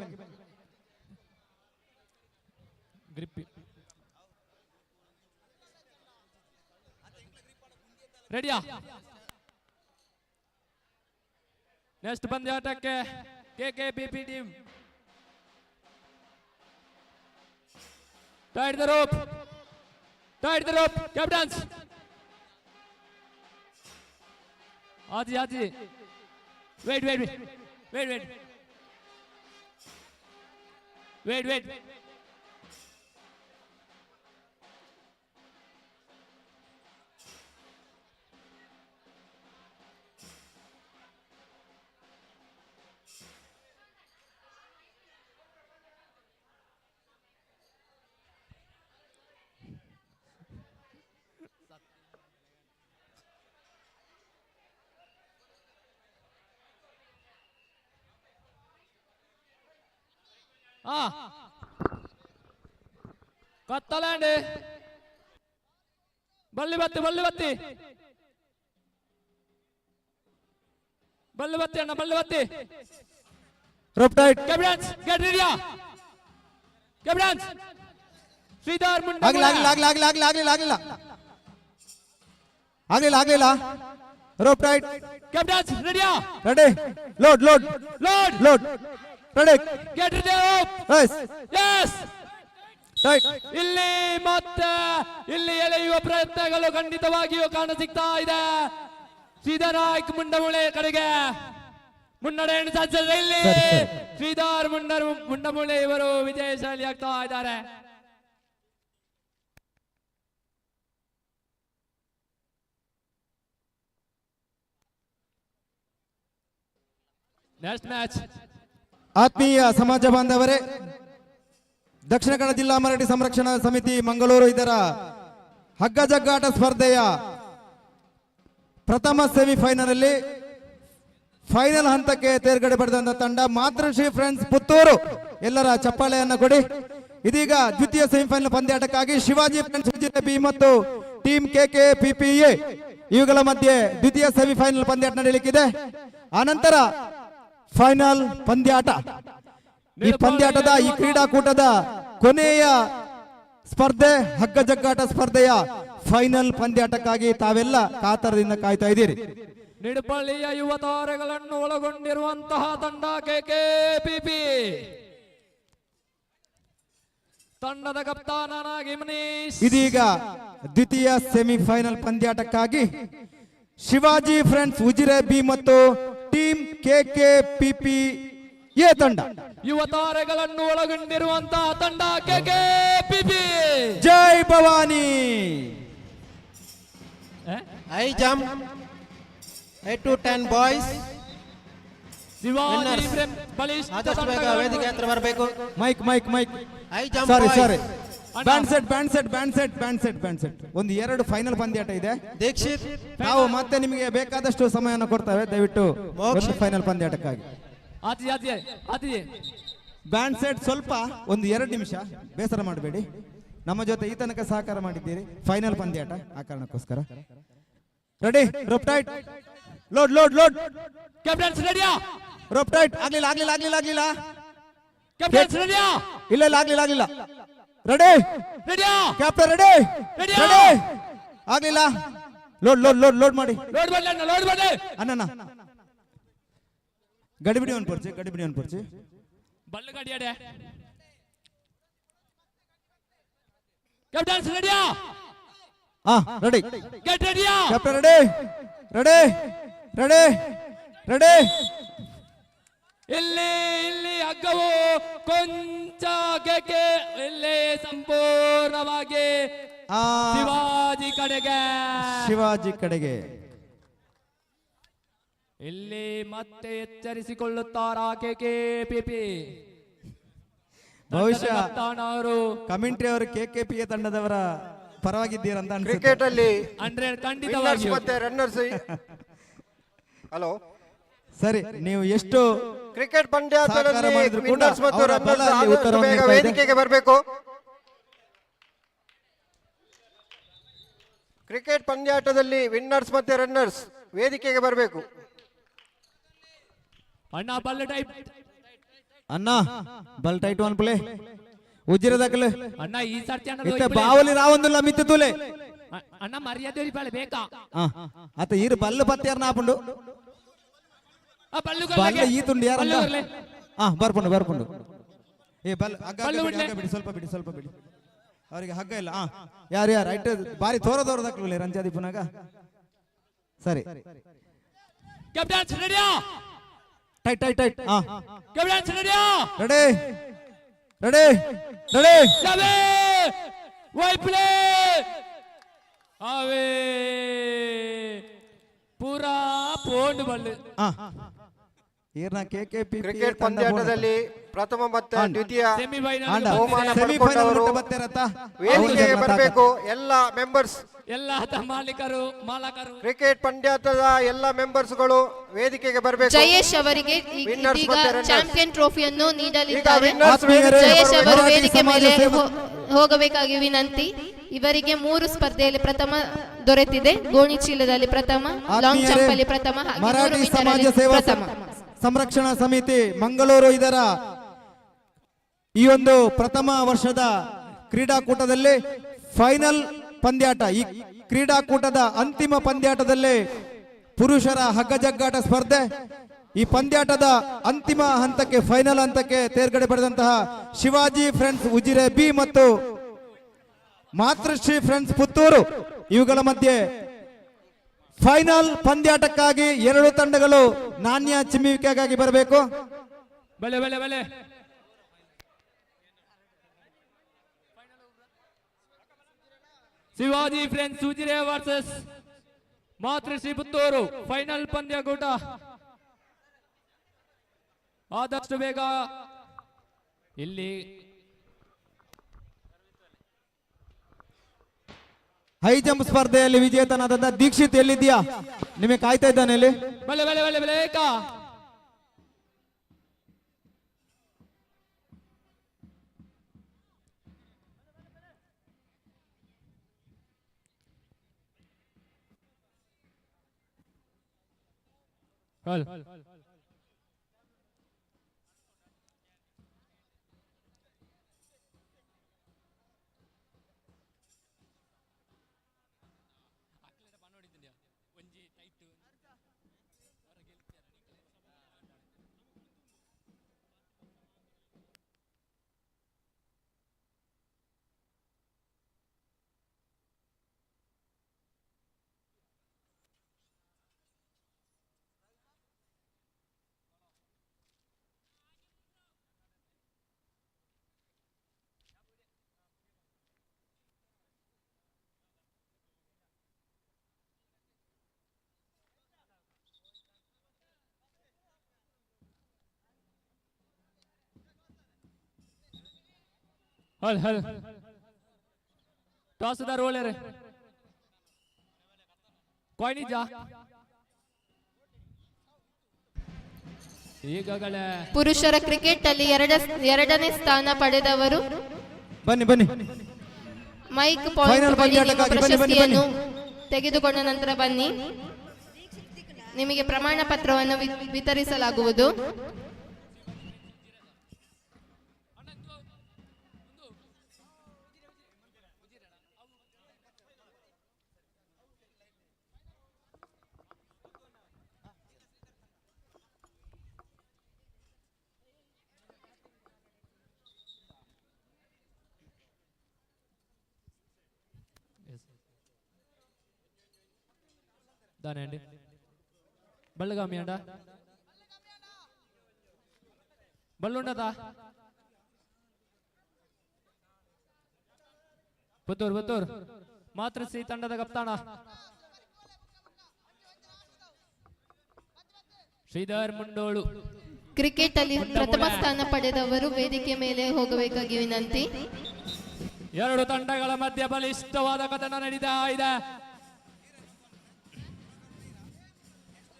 ರೆಡಿಯಾ ನೆಕ್ಸ್ಟ್ ಪಂದ್ಯಾಟಕ್ಕೆ KK PP team tight the rope captains ಆಜಿ ವೇಟ್ కత్తలండి బల్లి బత్తి అన్న బల్లి బత్తి ರೋಪ್ ಟೈಟ್ ಕ್ಯಾಪ್ಟನ್ಸ್ ಗೆಟ್ ರೆಡಿಯಾ ಕ್ಯಾಪ್ಟನ್ಸ್ ಶ್ರೀಧರ್ ಮುಂಡ ಆಗ್ಲಿಲ್ಲ ರೋಪ್ ಟೈಟ್ ಕ್ಯಾಪ್ಟನ್ಸ್ ರೆಡಿಯಾ ready load ready get ready yes tight ಇಲ್ಲಿ ಎಳೆಯುವ ಪ್ರಯತ್ನಗಳು ಖಂಡಿತವಾಗಿಯೂ ಕಾಣ ಸಿಗ್ತಾ ಇದೆ. ಶ್ರೀಧರ್ ಮುಂಡಮೂಳೆ ಕಡೆಗೆ ಮುನ್ನಡೆಯನ್ನು ಸಾಧಿಸಿದ್ರೆ ಇಲ್ಲಿ ಶ್ರೀಧರ್ ಮುಂಡಮೂಳೆ ಇವರು ವಿಜಯಶಾಲಿ ಆಗ್ತಾ ಇದ್ದಾರೆ. ನೆಕ್ಸ್ಟ್ ಮ್ಯಾಚ್ ಆತ್ಮೀಯ ಸಮಾಜ ಬಾಂಧವರೇ, ದಕ್ಷಿಣ ಕನ್ನಡ ಜಿಲ್ಲಾ ಮರಾಠಿ ಸಂರಕ್ಷಣಾ ಸಮಿತಿ ಮಂಗಳೂರು ಇದರ ಹಗ್ಗ ಜಗ್ಗಾಟ ಸ್ಪರ್ಧೆಯ ಪ್ರಥಮ ಸೆಮಿಫೈನಲ್ ಅಲ್ಲಿ ಫೈನಲ್ ಹಂತಕ್ಕೆ ತೇರ್ಗಡೆ ಪಡೆದಂತ ತಂಡ ಮಾತೃಶ್ರೀ ಫ್ರೆಂಡ್ಸ್ ಪುತ್ತೂರು. ಎಲ್ಲರ ಚಪ್ಪಾಳೆಯನ್ನ ಕೊಡಿ. ಇದೀಗ ದ್ವಿತೀಯ ಸೆಮಿಫೈನಲ್ ಪಂದ್ಯಾಟಕ್ಕಾಗಿ ಶಿವಾಜಿ ಫ್ರೆಂಡ್ಸ್ ಉಜಿರೆ ಬಿ ಮತ್ತು ಟೀಮ್ KK PPA ಇವುಗಳ ಮಧ್ಯೆ ದ್ವಿತೀಯ ಸೆಮಿಫೈನಲ್ ಪಂದ್ಯಾಟ ನಡೆಯಲಿಕ್ಕಿದೆ. ಆನಂತರ ಫೈನಲ್ ಪಂದ್ಯಾಟ. ಈ ಪಂದ್ಯಾಟದ ಈ ಕ್ರೀಡಾಕೂಟದ ಕೊನೆಯ ಸ್ಪರ್ಧೆ ಹಗ್ಗ ಜಗ್ಗಾಟ ಸ್ಪರ್ಧೆಯ ಫೈನಲ್ ಪಂದ್ಯಾಟಕ್ಕಾಗಿ ತಾವೆಲ್ಲ ಕಾತರದಿಂದ ಕಾಯ್ತಾ ಇದ್ದೀರಿ. ನಿಡಪಳ್ಳಿಯ ಯುವ ತಾರೆಗಳನ್ನು ಒಳಗೊಂಡಿರುವಂತಹ ತಂಡ KK PP ತಂಡದ ಕಪ್ತಾನನಾಗಿ ಮನೀಶ್. ಇದೀಗ ದ್ವಿತೀಯ ಸೆಮಿಫೈನಲ್ ಪಂದ್ಯಾಟಕ್ಕಾಗಿ ಶಿವಾಜಿ ಫ್ರೆಂಡ್ಸ್ ಉಜಿರೆ ಬಿ ಮತ್ತು ಟೀಮ್ KK PPA ತಂಡ ಯುವ ತಾರೆಗಳನ್ನು ಒಳಗೊಂಡಿರುವಂತಹ ತಂಡ KK PP. ಜೈ Bhavani. High jump 8 to 10 boys Shivaji ಬಲಿಷ್ಠ ಆದಷ್ಟು ಬೇಗ ವೇದಿಕೆ ಹತ್ರ ಬರಬೇಕು. Mic mic mic high jump sorry boys. Sorry band set band set band set band set band set ಒಂದು 2 ಫೈನಲ್ ಪಂದ್ಯಾಟ ಇದೆ. ದೀಕ್ಷಿತ್ ನಾವು ಮತ್ತೆ ನಿಮಗೆ ಬೇಕಾದಷ್ಟು ಸಮಯವನ್ನು ಕೊಡ್ತೇವೆ, ದಯವಿಟ್ಟು ಒಂದು ಫೈನಲ್ ಪಂದ್ಯಾಟಕ್ಕಾಗಿ. ಆತಿ ಆತಿ ಆತಿ ಬ್ಯಾಂಡ್ ಸೆಟ್ ಸ್ವಲ್ಪ ಒಂದು 2 ನಿಮಿಷ, ಬೇಸರ ಮಾಡಬೇಡಿ. ನಮ್ಮ ಜೊತೆ ಈ ತನಕ ಸಹಕಾರ ಮಾಡಿದ್ದೀರಿ, ಫೈನಲ್ ಪಂದ್ಯಾಟ ಆ ಕಾರಣಕ್ಕೋಸ್ಕರ. Ready, rope tight, load load load. Captains ರೆಡಿಯಾ? Rope tight. ಆಗ್ಲಿಲ್ಲ ಆಗ್ಲಿಲ್ಲ ಆಗ್ಲಿಲ್ಲ ಆಗ್ಲಿಲ್ಲ. ಕ್ಯಾಪ್ಟನ್ಸ್ ರೆಡಿಯಾ? ಇಲ್ಲ ಇಲ್ಲ ಆಗ್ಲಿಲ್ಲ ಆಗ್ಲಿಲ್ಲ. ರೆಡಿ ರೆಡಿಯಾ? Captain ready ready. ಆಗ್ಲಿಲ್ಲ. ಲೋಡ್ ಲೋಡ್ ಲೋಡ್ ಲೋಡ್ ಮಾಡಿ. ಲೋಡ್ ಬನ್ನಿ ಅಣ್ಣ, ಲೋಡ್ ಬನ್ನಿ ಅಣ್ಣ. ಗಡಿಬಿಡಿ ಒಂದು ಪರ್ಚಿ, ಗಡಿಬಿಡಿ ಒಂದು ಪರ್ಚಿ. ಬಲ್ಲು ಗಾಡಿ ಅಡೆ. ಕ್ಯಾಪ್ಟನ್ಸ್ ರೆಡಿಯಾ? ರೆಡಿ. ಗೆಟ್ ರೆಡಿಯಾ? Captain ready ready ready ready. ಇಲ್ಲಿ ಇಲ್ಲಿ ಹಗ್ಗವು ಕೊಂಚ ಗೆಕೆ, ಇಲ್ಲಿ ಸಂಪೂರ್ಣವಾಗಿ ಶಿವಾಜಿ ಕಡೆಗೆ. ಶಿವಾಜಿ ಕಡೆಗೆ. ಇಲ್ಲಿ ಮತ್ತೆ ಎಚ್ಚರಿಸಿಕೊಳ್ಳುತ್ತಾರಾ ಕೆಕೆಪಿಪಿ? ಬಹುಶಃ ಅವರು ಕಮೆಂಟ್ರಿ ಅವರು ಕೆಕೆಪಿ ತಂಡದವರ ಪರವಾಗಿದ್ದೀರಂತ ಕ್ರಿಕೆಟ್ ಅಲ್ಲಿ 100 ಖಂಡಿತವಾಗಿ ಮತ್ತೆ ರನ್ನರ್ಸ್. ಹಲೋ ಸರಿ, ನೀವು ಎಷ್ಟು ಕ್ರಿಕೆಟ್ ಪಂದ್ಯಾಟದಲ್ಲಿ ಮಾಡಿದ್ರು ಕೂಡ ವಿನ್ನರ್ಸ್ ಮತ್ತು ಅವರ ಬಲ ರನ್ನರ್ಸ್ ಅಲ್ಲಿ ಆದಷ್ಟು ಉತ್ತರವನ್ನು ಬೇಗ ನೀಡ್ತಾ ಇದೆ. ವೇದಿಕೆಗೆ ಬರಬೇಕು. ಕ್ರಿಕೆಟ್ ಪಂದ್ಯಾಟದಲ್ಲಿ ವಿನ್ನರ್ಸ್ ಮತ್ತೆ ರನ್ನರ್ಸ್ ವೇದಿಕೆಗೆ ಬರಬೇಕು. ಅಣ್ಣ ಬಲ್ಲು ಟೈಪ್ ಅಣ್ಣ, ಬಲ್ ಟೈಟ್ ಒನ್ ಪ್ಲೇ ಉಜ್ಜಿರ ದಕ್ಕಲೆ ಅಣ್ಣ. ಈ ಸರ್ತಿ ಇತ್ತ ಬಾವಲಿ ರಾವಂದುಲ್ಲ ಮಿತ್ತು ತುಲೆ ಅಣ್ಣ ಮರ್ಯಾದೆ ಬಾಳೆ ಬೇಕಾ? ಅತ್ತ ಈರು ಬಲ್ಲು ಪತ್ಯಾರ ನಾಪುಂಡು ಬಲ್ಲು ಬಲ್ಲ ಈ ತುಂಡು ಯಾರಂದ ಬರ್ಪುಂಡು ಬರ್ಪುಂಡು. ಏ ಬಲ್ ಹಗ್ಗ ಬಿಡಿ, ಸ್ವಲ್ಪ ಬಿಡಿ ಸ್ವಲ್ಪ ಬಿಡಿ, ಅವರಿಗೆ ಹಗ್ಗ ಇಲ್ಲ. ಯಾರು ಯಾರು ಐಟ್ ಬಾರಿ ತೋರ ದಕ್ಕಲು ರಂಜಾದಿ ಪುನಗ. ಸರಿ, ಕ್ಯಾಪ್ಟನ್ಸ್ ರೆಡಿಯಾ? Tight tight tight. ಕ್ಯಾಪ್ಟನ್ಸ್ ರೆಡಿಯಾ? Ready ready ready. ಜಾವೆ ವೈ ಪ್ಲೇ ಆವೆ ಪೂರಾ ಪೋಂಡ್ ಬಲ್ಲು. ಈರ್ನ ಕೆಕೆಪಿ ಕ್ರಿಕೆಟ್ ಪಂದ್ಯಾಟದಲ್ಲಿ ಪ್ರಥಮ ಮತ್ತು ದ್ವಿತೀಯ ಬಹುಮಾನ ಸೆಮಿಫೈನಲ್ ಪಡೆದವರು ವೇದಿಕೆಗೆ ಬರಬೇಕು. ಎಲ್ಲ ಮೆಂಬರ್ಸ್, ಎಲ್ಲ ಮಾಲೀಕರು ಮಾಲಕರು ಕ್ರಿಕೆಟ್ ಪಂದ್ಯಾಟದ ಎಲ್ಲ ಮೆಂಬರ್ಸ್ಗಳು ವೇದಿಕೆಗೆ ಬರಬೇಕು. ಜಯೇಶ್ ಅವರಿಗೆ Winners ಈಗ ಮತ್ತೆ runners. ಚಾಂಪಿಯನ್ ಟ್ರೋಫಿಯನ್ನು ನೀಡಲಿದ್ದಾರೆ. winners ಜಯೇಶ್ ಅವರು ಸಮಾಜ ವೇದಿಕೆ ಮೇಲೆ ಸೇವಾ ಹೋಗಬೇಕಾಗಿ ವಿನಂತಿ. ಇವರಿಗೆ 3 ಸ್ಪರ್ಧೆಯಲ್ಲಿ ಪ್ರಥಮ ದೊರೆತಿದೆ. ಗೋಣಿಚೀಲದಲ್ಲಿ ಪ್ರಥಮ, ಲಾಂಗ್ ಜಂಪ್ ಅಲ್ಲಿ ಪ್ರಥಮ, ಹಾಗೆ 100 ಮರಾಠಿ ಮೀಟರ್ ಸಮಾಜ ಅಲ್ಲಿ ಸೇವಾ ಪ್ರಥಮ. ಸಂರಕ್ಷಣಾ ಸಮಿತಿ ಮಂಗಳೂರು ಇದರ ಈ ಒಂದು ಪ್ರಥಮ ವರ್ಷದ ಕ್ರೀಡಾಕೂಟದಲ್ಲಿ ಫೈನಲ್ ಪಂದ್ಯಾಟ, ಈ ಕ್ರೀಡಾಕೂಟದ ಅಂತಿಮ ಪಂದ್ಯಾಟದಲ್ಲಿ ಪುರುಷರ ಹಗ್ಗ ಜಗ್ಗಾಟ ಸ್ಪರ್ಧೆ. ಈ ಪಂದ್ಯಾಟದ ಅಂತಿಮ ಹಂತಕ್ಕೆ, ಫೈನಲ್ ಹಂತಕ್ಕೆ ತೇರ್ಗಡೆ ಪಡೆದಂತಹ ಶಿವಾಜಿ ಫ್ರೆಂಡ್ಸ್ ಉಜಿರೆ ಬಿ ಮತ್ತು ಮಾತೃಶ್ರೀ ಫ್ರೆಂಡ್ಸ್ ಪುತ್ತೂರು, ಇವುಗಳ ಮಧ್ಯೆ ಫೈನಲ್ ಪಂದ್ಯಾಟಕ್ಕಾಗಿ 2 ತಂಡಗಳು ನಾಣ್ಯ ಚಿಮ್ಮುವಿಕೆಗಾಗಿ ಬರಬೇಕು. ಬಲೆ ಬಲೆ ಬಲೆ. ಶಿವಾಜಿ ಫ್ರೆಂಡ್ಸ್ ಉಜಿರೆ ವರ್ಸಸ್ ಮಾತೃಶ್ರೀ ಪುತ್ತೂರು ಫೈನಲ್ ಪಂದ್ಯಕೂಟ. ಆದಷ್ಟು ಬೇಗ ಇಲ್ಲಿ ಹೈ ಜಂಪ್ ಸ್ಪರ್ಧೆಯಲ್ಲಿ ವಿಜೇತನಾದ ದೀಕ್ಷಿತ್ ಎಲ್ಲಿದ್ಯಾ? ನಿಮಗೆ ಕಾಯ್ತಾ ಇದ್ದಾನೆ ಇಲ್ಲಿ. ಬಲೆ ಬಲೆ ಬಲೆ ಬಲೆ ಏಕ. ಹಲ್ ಹಲ್ ಟಾಸ್ ದಾರ್ ಓಳೆ ರೆ ಕೊಯ್ನಿ ಜಾ ಈಗಾಗಲೇ ಪುರುಷರ ಕ್ರಿಕೆಟ್ ಅಲ್ಲಿ ಎರಡನೇ ಸ್ಥಾನ ಪಡೆದವರು ಬನ್ನಿ ಬನ್ನಿ ಮೈಕ್ Final ಪಂದ್ಯಾಟಕ್ಕಾಗಿ ಬನ್ನಿ, ಬನ್ನಿ, ಪ್ರಶಸ್ತಿಯನ್ನು ತೆಗೆದುಕೊಂಡ ನಂತರ ಬನ್ನಿ, ನಿಮಗೆ ಪ್ರಮಾಣ ಪತ್ರವನ್ನು ವಿತರಿಸಲಾಗುವುದು. దానే అండి బళ్ళగామి అండ బళ్ళుండదా ಪುತ್ತೂರು ಮಾತೃಶ್ರೀ ತಂಡದ ಕಪ್ತಾನ ಶ್ರೀಧರ್ ಮುಂಡೋಳು. ಕ್ರಿಕೆಟ್ ಅಲ್ಲಿ ಪ್ರಥಮ ಸ್ಥಾನ ಪಡೆದವರು ವೇದಿಕೆ ಮೇಲೆ ಹೋಗಬೇಕಾಗಿ ವಿನಂತಿ. ಎರಡು ತಂಡಗಳ ಮಧ್ಯೆ ಬಲಿಷ್ಠವಾದ ಕದನ ನಡೀತಾ ಇದೆ.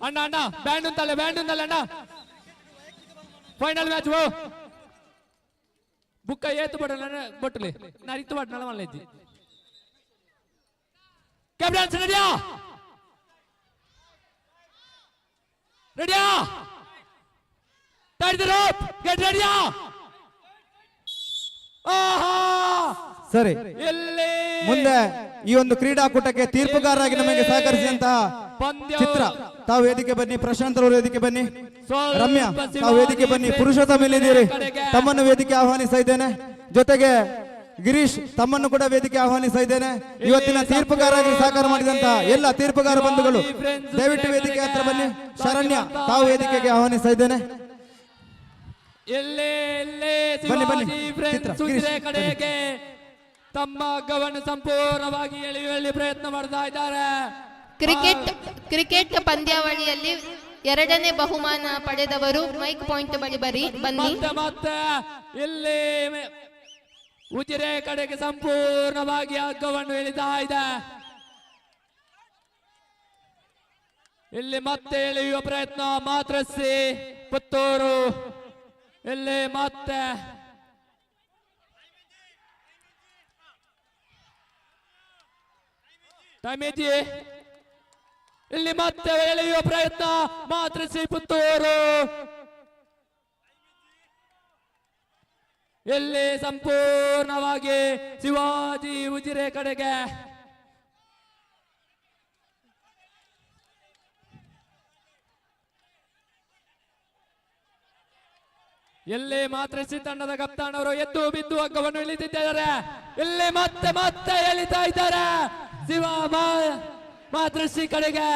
ಅಣ್ಣ ಅಣ್ಣ ಬ್ಯಾಂಡ್ ಉಂಟಲ್ಲ ಅಣ್ಣ, ಫೈನಲ್ ಮ್ಯಾಚ್ ಬುಕ್ಕ ಏತು ಬೊಟ್ಟಲಿ ನಾ ಇತ್ತು ಬಟ್ ನಳ ಮಲ್ಲ ಇದ್ದಿ ಕ್ಯಾಪ್ಟನ್ಸ್ ರೆಡಿಯಾ ಟೈಟ್ ದ ರೋಪ್, ಗೆಟ್ ರೆಡಿಯಾ. ಸರಿ, ಮುಂದೆ ಈ ಒಂದು ಕ್ರೀಡಾಕೂಟಕ್ಕೆ ತೀರ್ಪುಗಾರರಾಗಿ ನಮಗೆ ಸಹಕರಿಸಿದಂತಹ ಚಿತ್ರ ತಾವು ವೇದಿಕೆ ಬನ್ನಿ, ಪ್ರಶಾಂತ್ ಅವರು ವೇದಿಕೆ ಬನ್ನಿ, ರಮ್ಯಾ ತಾವು ವೇದಿಕೆ ಬನ್ನಿ, ಪುರುಷೋತ್ತಮ ಇಲ್ಲಿದ್ದೀರಿ ತಮ್ಮನ್ನು ವೇದಿಕೆ ಆಹ್ವಾನಿಸ್ತಾ ಇದ್ದೇನೆ, ಜೊತೆಗೆ ಗಿರೀಶ್ ತಮ್ಮನ್ನು ಕೂಡ ವೇದಿಕೆ ಆಹ್ವಾನಿಸ್ತಾ ಇದ್ದೇನೆ. ಇವತ್ತಿನ ತೀರ್ಪುಗಾರರಾಗಿ ಸಹಕಾರ ಮಾಡಿದಂತಹ ಎಲ್ಲ ತೀರ್ಪುಗಾರ ಬಂಧುಗಳು ದಯವಿಟ್ಟು ವೇದಿಕೆ ಹತ್ರ ಬನ್ನಿ. ಶರಣ್ಯ ತಾವು ವೇದಿಕೆಗೆ ಆಹ್ವಾನಿಸ್ತಾ ಇದ್ದೇನೆ. ಕಡೆಗೆ ತಮ್ಮ ಹಗ್ಗವನ್ನು ಸಂಪೂರ್ಣವಾಗಿ ಎಳೆಯುವಲ್ಲಿ ಪ್ರಯತ್ನ ಮಾಡ್ತಾ ಇದ್ದಾರೆ. ಕ್ರಿಕೆಟ್ ಪಂದ್ಯಾವಳಿಯಲ್ಲಿ ಎರಡನೇ ಬಹುಮಾನ ಪಡೆದವರು ಮೈಕ್ ಪಾಯಿಂಟ್ ಬಳಿ ಬನ್ನಿ. ಮತ್ತೆ ಇಲ್ಲಿ ಉಜಿರೆ ಕಡೆಗೆ ಸಂಪೂರ್ಣವಾಗಿ ಹಗ್ಗವನ್ನು ಎಳಿತಾ ಇದೆ. ಇಲ್ಲಿ ಮತ್ತೆ ಎಳೆಯುವ ಪ್ರಯತ್ನ ಮಾತೃಶ್ರೀ ಪುತ್ತೂರು. ಇಲ್ಲಿ ಮತ್ತೆ ಟೈಮೇಜಿ ಇಲ್ಲಿ ಮತ್ತೆ ಎಳೆಯುವ ಪ್ರಯತ್ನ ಮಾತೃಶ್ರೀ ಪುತ್ತೂರು. ಇಲ್ಲಿ ಸಂಪೂರ್ಣವಾಗಿ ಶಿವಾಜಿ ಉಜಿರೆ ಕಡೆಗೆ ಇಲ್ಲಿ ಮಾತೃಶ್ರೀ ತಂಡದ ಕಪ್ತಾನವರು ಎದ್ದು ಬಿದ್ದು ಹಗ್ಗವನ್ನು ಇಳಿದಿದ್ದಾರೆ. ಇಲ್ಲಿ ಮತ್ತೆ ಎಳಿತಾ ಇದ್ದಾರೆ ಶಿವ ಮಾತೃಶ್ರೀ ಕಡೆಗೆ.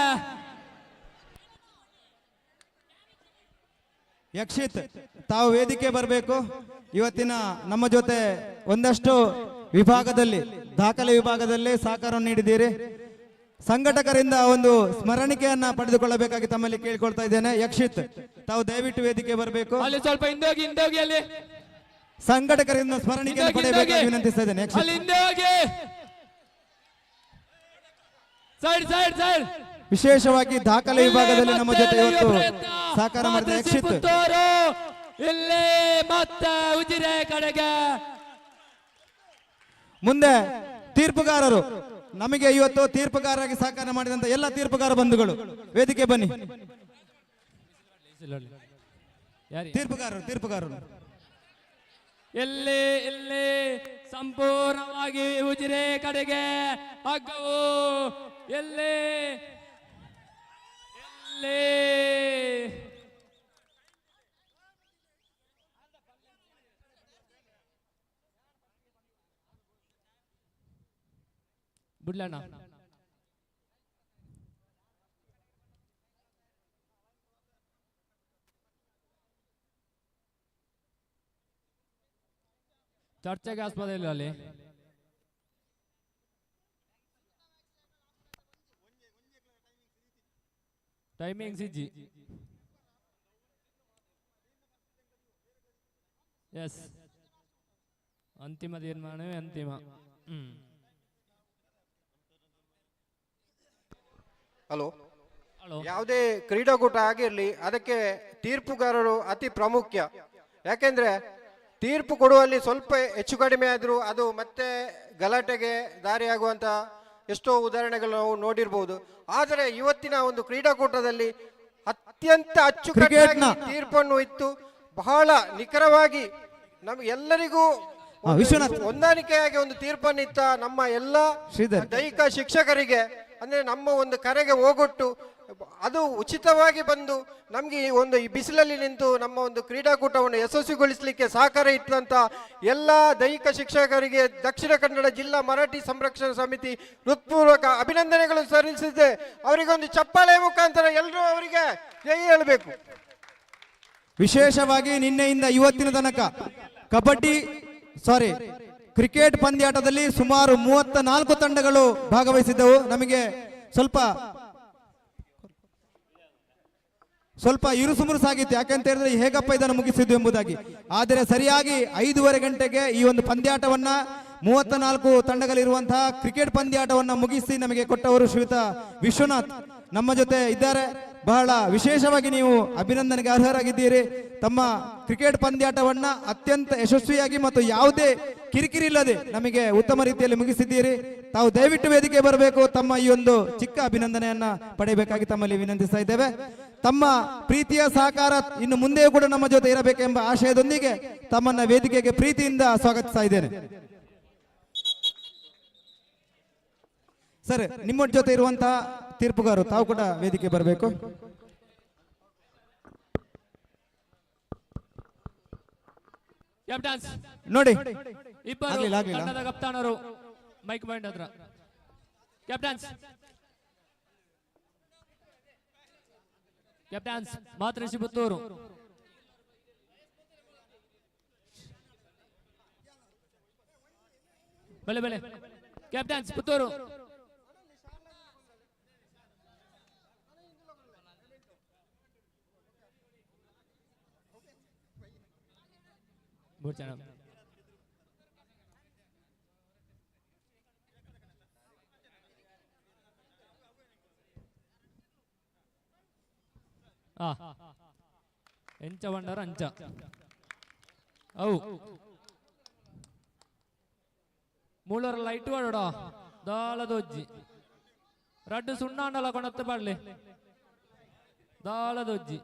ಯಕ್ಷಿತ್ ತಾವು ವೇದಿಕೆ ಬರಬೇಕು. ಇವತ್ತಿನ ನಮ್ಮ ಜೊತೆ ಒಂದಷ್ಟು ವಿಭಾಗದಲ್ಲಿ ದಾಖಲೆ ವಿಭಾಗದಲ್ಲಿ ಸಹಕಾರವನ್ನು ನೀಡಿದ್ದೀರಿ. ಸಂಘಟಕರಿಂದ ಒಂದು ಸ್ಮರಣಿಕೆಯನ್ನ ಪಡೆದುಕೊಳ್ಳಬೇಕಾಗಿ ತಮ್ಮಲ್ಲಿ ಕೇಳಿಕೊಳ್ತಾ ಇದ್ದೇನೆ. ಯಕ್ಷಿತ್ ತಾವು ದಯವಿಟ್ಟು ವೇದಿಕೆ ಬರಬೇಕು. ಅಲ್ಲಿ ಸ್ವಲ್ಪ ಹಿಂದೋಗಿ ಅಲ್ಲಿ ಸಂಘಟಕರಿಂದ ಸ್ಮರಣಿಕೆಯನ್ನು ಪಡೆಯಬೇಕಾಗಿ ವಿನಂತಿಸ್ತಾ ಇದ್ದೇನೆ. ಸೈಡ್ ವಿಶೇಷವಾಗಿ ದಾಖಲೆ ವಿಭಾಗದಲ್ಲಿ ನಮ್ಮ ಜೊತೆ ಇವತ್ತು ಸಹಕಾರ ಮಾಡಿದ ಯಕ್ಷಿತ್. ಇಲ್ಲಿ ಮತ್ತೆ ಉಜಿರೆ ಕಡೆಗೆ ಮುಂದೆ ತೀರ್ಪುಗಾರರು ನಮಗೆ ಇವತ್ತು ತೀರ್ಪುಗಾರರಾಗಿ ಸಹಕಾರ ಮಾಡಿದಂತ ಎಲ್ಲ ತೀರ್ಪುಗಾರ ಬಂಧುಗಳು ವೇದಿಕೆ ಬನ್ನಿ. ತೀರ್ಪುಗಾರರು ಇಲ್ಲಿ ಸಂಪೂರ್ಣವಾಗಿ ಉಜಿರೆ ಕಡೆಗೆ ಹಗ್ಗವು ಎಲ್ಲಿ ಬಿಡ್ಲಣ್ಣ ಚರ್ಚೆಗೆ ಆಸ್ಪದ ಇಲ್ಲ ಅಲ್ಲಿ. ಟೈಮಿಂಗ್ ಸಿಜ್ಜಿ ಎಸ್ ಅಂತಿಮ ತೀರ್ಮಾನವೇ ಅಂತಿಮ. Hello, hello. ಯಾವುದೇ ಕ್ರೀಡಾಕೂಟ ಆಗಿರಲಿ ಅದಕ್ಕೆ ತೀರ್ಪುಗಾರರು ಅತಿ ಪ್ರಾಮುಖ್ಯ. ಯಾಕೆಂದ್ರೆ ತೀರ್ಪು ಕೊಡುವಲ್ಲಿ ಸ್ವಲ್ಪ ಹೆಚ್ಚು ಕಡಿಮೆ ಆದರೂ ಅದು ಮತ್ತೆ ಗಲಾಟೆಗೆ ದಾರಿಯಾಗುವಂತ ಎಷ್ಟೋ ಉದಾಹರಣೆಗಳು ನಾವು ನೋಡಿರ್ಬೋದು. ಆದರೆ ಇವತ್ತಿನ ಒಂದು ಕ್ರೀಡಾಕೂಟದಲ್ಲಿ ಅತ್ಯಂತ ಅಚ್ಚುಕಟ್ಟಾಗಿ ತೀರ್ಪನ್ನು ಇತ್ತು, ಬಹಳ ನಿಖರವಾಗಿ ನಮ್ಗೆಲ್ಲರಿಗೂ ಹೊಂದಾಣಿಕೆಯಾಗಿ ಒಂದು ತೀರ್ಪನ್ನಿತ್ತ ನಮ್ಮ ಎಲ್ಲ ದೈಹಿಕ ಶಿಕ್ಷಕರಿಗೆ, ಅಂದ್ರೆ ನಮ್ಮ ಒಂದು ಕರೆಗೆ ಹೋಗೊಟ್ಟು ಅದು ಉಚಿತವಾಗಿ ಬಂದು ನಮ್ಗೆ ಈ ಬಿಸಿಲಲ್ಲಿ ನಿಂತು ನಮ್ಮ ಒಂದು ಕ್ರೀಡಾಕೂಟವನ್ನು ಯಶಸ್ವಿಗೊಳಿಸಲಿಕ್ಕೆ ಸಹಕಾರ ಇಟ್ಟಂತ ಎಲ್ಲ ದೈಹಿಕ ಶಿಕ್ಷಕರಿಗೆ ದಕ್ಷಿಣ ಕನ್ನಡ ಜಿಲ್ಲಾ ಮರಾಠಿ ಸಂರಕ್ಷಣಾ ಸಮಿತಿ ಹೃತ್ಪೂರ್ವಕ ಅಭಿನಂದನೆಗಳು ಸಲ್ಲಿಸಿದೆ. ಅವರಿಗೊಂದು ಚಪ್ಪಾಳೆ ಮುಖಾಂತರ ಎಲ್ಲರೂ ಅವರಿಗೆ ಜೈ ಹೇಳಬೇಕು. ವಿಶೇಷವಾಗಿ ನಿನ್ನೆಯಿಂದ ಇವತ್ತಿನ ತನಕ ಕ್ರಿಕೆಟ್ ಪಂದ್ಯಾಟದಲ್ಲಿ ಸುಮಾರು 34 ತಂಡಗಳು ಭಾಗವಹಿಸಿದ್ದವು. ನಮಗೆ ಸ್ವಲ್ಪ ಇರುಸುಮುರುಸಾಗಿತ್ತು, ಯಾಕಂತ ಹೇಳಿದ್ರೆ ಹೇಗಪ್ಪ ಇದನ್ನು ಮುಗಿಸಿದ್ದು ಎಂಬುದಾಗಿ. ಆದರೆ ಸರಿಯಾಗಿ 5:30 ಗಂಟೆಗೆ ಈ ಒಂದು ಪಂದ್ಯಾಟವನ್ನ 34 ತಂಡಗಳಿರುವಂತಹ ಕ್ರಿಕೆಟ್ ಪಂದ್ಯಾಟವನ್ನ ಮುಗಿಸಿ ನಮಗೆ ಕೊಟ್ಟವರು ಶ್ರೀಯುತ ವಿಶ್ವನಾಥ್ ನಮ್ಮ ಜೊತೆ ಇದ್ದಾರೆ. ಬಹಳ ವಿಶೇಷವಾಗಿ ನೀವು ಅಭಿನಂದನೆಗೆ ಅರ್ಹರಾಗಿದ್ದೀರಿ. ತಮ್ಮ ಕ್ರಿಕೆಟ್ ಪಂದ್ಯಾಟವನ್ನ ಅತ್ಯಂತ ಯಶಸ್ವಿಯಾಗಿ ಮತ್ತು ಯಾವುದೇ ಕಿರಿಕಿರಿ ಇಲ್ಲದೆ ನಮಗೆ ಉತ್ತಮ ರೀತಿಯಲ್ಲಿ ಮುಗಿಸಿದ್ದೀರಿ. ತಾವು ದಯವಿಟ್ಟು ವೇದಿಕೆ ಬರಬೇಕು, ತಮ್ಮ ಈ ಒಂದು ಚಿಕ್ಕ ಅಭಿನಂದನೆಯನ್ನ ಪಡೆಯಬೇಕಾಗಿ ತಮ್ಮಲ್ಲಿ ವಿನಂತಿಸ್ತಾ ಇದ್ದೇವೆ. ತಮ್ಮ ಪ್ರೀತಿಯ ಸಹಕಾರ ಇನ್ನು ಮುಂದೆಯೂ ಕೂಡ ನಮ್ಮ ಜೊತೆ ಇರಬೇಕೆಂಬ ಆಶಯದೊಂದಿಗೆ ತಮ್ಮನ್ನ ವೇದಿಕೆಗೆ ಪ್ರೀತಿಯಿಂದ ಸ್ವಾಗತಿಸ್ತಾ ಇದ್ದೇನೆ. ಸರ್, ನಿಮ್ಮ ಜೊತೆ ಇರುವಂತಹ ತೀರ್ಪುಗಾರರು ತಾವು ಕೂಡ ವೇದಿಕೆ ಬರಬೇಕು. ನೋಡಿ, ಇಬ್ಬರು ತಂಡದ ಕಪ್ತಾನರು ಮೈಕ್ ಪಾಯಿಂಟ್ ಹತ್ರ. ಕ್ಯಾಪ್ಟನ್ಸ್ ಮಾತೃಶ್ರೀ ಪುತ್ತೂರು. ಬೆಳೆ ಕ್ಯಾಪ್ಟನ್ಸ್ ಪುತ್ತೂರು. ಎಂಚ ಬಂಡಾರ ಅಂಚ ಅವು ಮೂಳರ ಲೈಟ್ ವಾಡೋಡ ದಾಳದೊಜ್ಜಿ ರಡ್ಡು ಸುಣ್ಣಾಂಡಲ ಕೊಣತ್ತೆ ಬಾಡ್ಲಿ ದಾಳದೊಜ್ಜಿ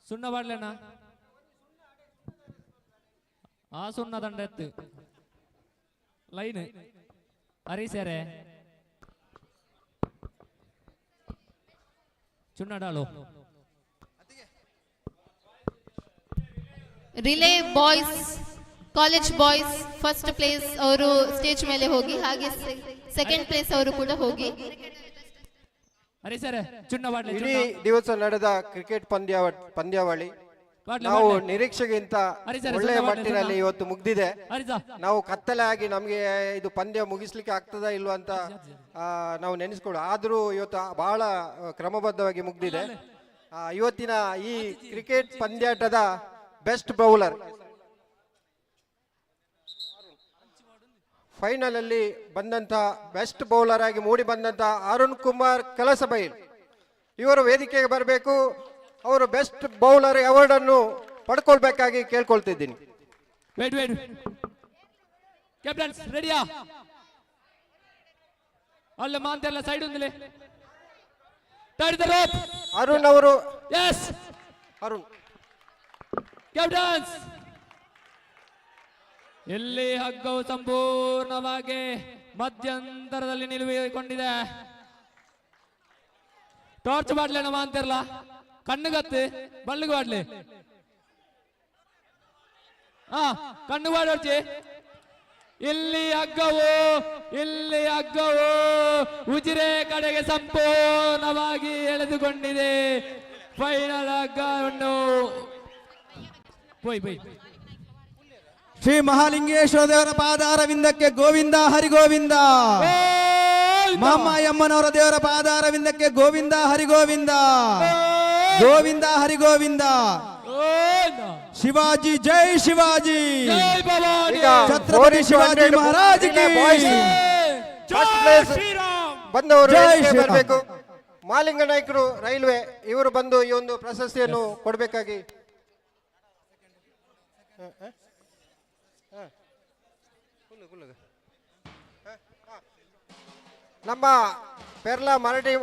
ಸುಣ್ಣ ಬಾಡ್ಲೇನಾ ಆ ಸುಣ್ಣ ದಂಡ ಎತ್ತು ಲೈನ್ ಅರೀಸರೆ ಚುನ್ನಡಾಳು. Relay boys, college boys first place ಅವರು ಸ್ಟೇಜ್ ಮೇಲೆ ಹೋಗಿ, ಹಾಗೆ ಸೆಕೆಂಡ್ ಪ್ಲೇಸ್ ಅವರು ಕೂಡ ಹೋಗಿ. ಇಡೀ ದಿವಸ ನಡೆದ ಕ್ರಿಕೆಟ್ ಪಂದ್ಯಾವಳಿ ನಾವು ನಿರೀಕ್ಷೆಗಿಂತ ಒಳ್ಳೆಯ ಮಟ್ಟಿನಲ್ಲಿ ಇವತ್ತು ಮುಗ್ದಿದೆ. ನಾವು ಕತ್ತಲೆ ಆಗಿ ನಮಗೆ ಇದು ಪಂದ್ಯ ಮುಗಿಸ್ಲಿಕ್ಕೆ ಆಗ್ತದಾ ಇಲ್ವಾ ಅಂತ ನಾವು ನೆನೆಸ್ಕೊಳ್ಳು, ಆದ್ರೂ ಇವತ್ತು ಬಹಳ ಕ್ರಮಬದ್ಧವಾಗಿ ಮುಗ್ದಿದೆ. ಇವತ್ತಿನ ಈ ಕ್ರಿಕೆಟ್ ಪಂದ್ಯಾಟದ ಬೆಸ್ಟ್ ಬೌಲರ್ ಫೈನಲ್ ಅಲ್ಲಿ ಬಂದಂತಹ ಬೆಸ್ಟ್ ಬೌಲರ್ ಆಗಿ ಮೂಡಿ ಬಂದಂತಹ ಅರುಣ್ ಕುಮಾರ್ ಕಲಸಬೈಲ್ ಇವರು ವೇದಿಕೆಗೆ ಬರಬೇಕು. ಅವರು ಬೆಸ್ಟ್ ಬೌಲರ್ ಅವಾರ್ಡ್ ಅನ್ನು ಪಡ್ಕೊಳ್ಬೇಕಾಗಿ ಕೇಳ್ಕೊಳ್ತಿದ್ದೀನಿ. ಕ್ಯಾಪ್ಟನ್ಸ್ ರೆಡಿಯಾ? ಅಲ್ಲ ಮಾಂತೆಲ್ಲ ಸೈಡ್ ಒಂದಿಲೆ ಅರುಣ್ ಅವರು. ಎಸ್ ಅರುಣ್. ಕ್ಯಾಪ್ಟನ್ಸ್ ಇಲ್ಲಿ ಹಗ್ಗವು ಸಂಪೂರ್ಣವಾಗಿ ಮಧ್ಯಂತರದಲ್ಲಿ ನಿಲುವಿಕೊಂಡಿದೆ. ಟಾರ್ಚ್ ಬಾಡ್ಲೇನ ಮಾಂತಿರಲ್ಲ, ಕಣ್ಣುಗತ್ತು ಬಳ್ಳಿಗೆ ಬಾಡ್ಲಿ. ಕಣ್ಣು ಬಾಡೋರ್ಚಿ. ಇಲ್ಲಿ ಹಗ್ಗವು ಉಜಿರೆ ಕಡೆಗೆ ಸಂಪೂರ್ಣವಾಗಿ ಎಳೆದುಕೊಂಡಿದೆ. ಫೈನಲ್ ಹಗ್ಗವನ್ನು ಶ್ರೀ ಮಹಾಲಿಂಗೇಶ್ವರ ದೇವರ ಪಾದಾರವಿಂದಕ್ಕೆ ಗೋವಿಂದ ಹರಿಗೋವಿಂದ. ಮಾಮಾಯಮ್ಮನವರ ದೇವರ ಪಾದಾರವಿಂದಕ್ಕೆ ಗೋವಿಂದ ಹರಿಗೋವಿಂದ, ಗೋವಿಂದ ಹರಿಗೋವಿಂದ. ಶಿವಾಜಿ ಜೈ ಶಿವಾಜಿ ಜೈ ಭವಾನಿ ಈಗ ಛತ್ರಪತಿ ಶಿವಾಜಿ ಮಹಾರಾಜ್ ಕಿ ಫಸ್ಟ್ ಪ್ಲೇಸ್ ಬಂದವರು ಜೈ ವೇದಿಕೆಗೆ ಶ್ರೀರಾಮ್. ಬರಬೇಕು. ಮಾಲಿಂಗ ನಾಯ್ಕರು ರೈಲ್ವೆ ಇವರು ಬಂದು ಈ ಒಂದು ಪ್ರಶಸ್ತಿಯನ್ನು ಕೊಡಬೇಕಾಗಿ ನಮ್ಮ ಪೆರ್ಲಾ ಮರಾಠಿ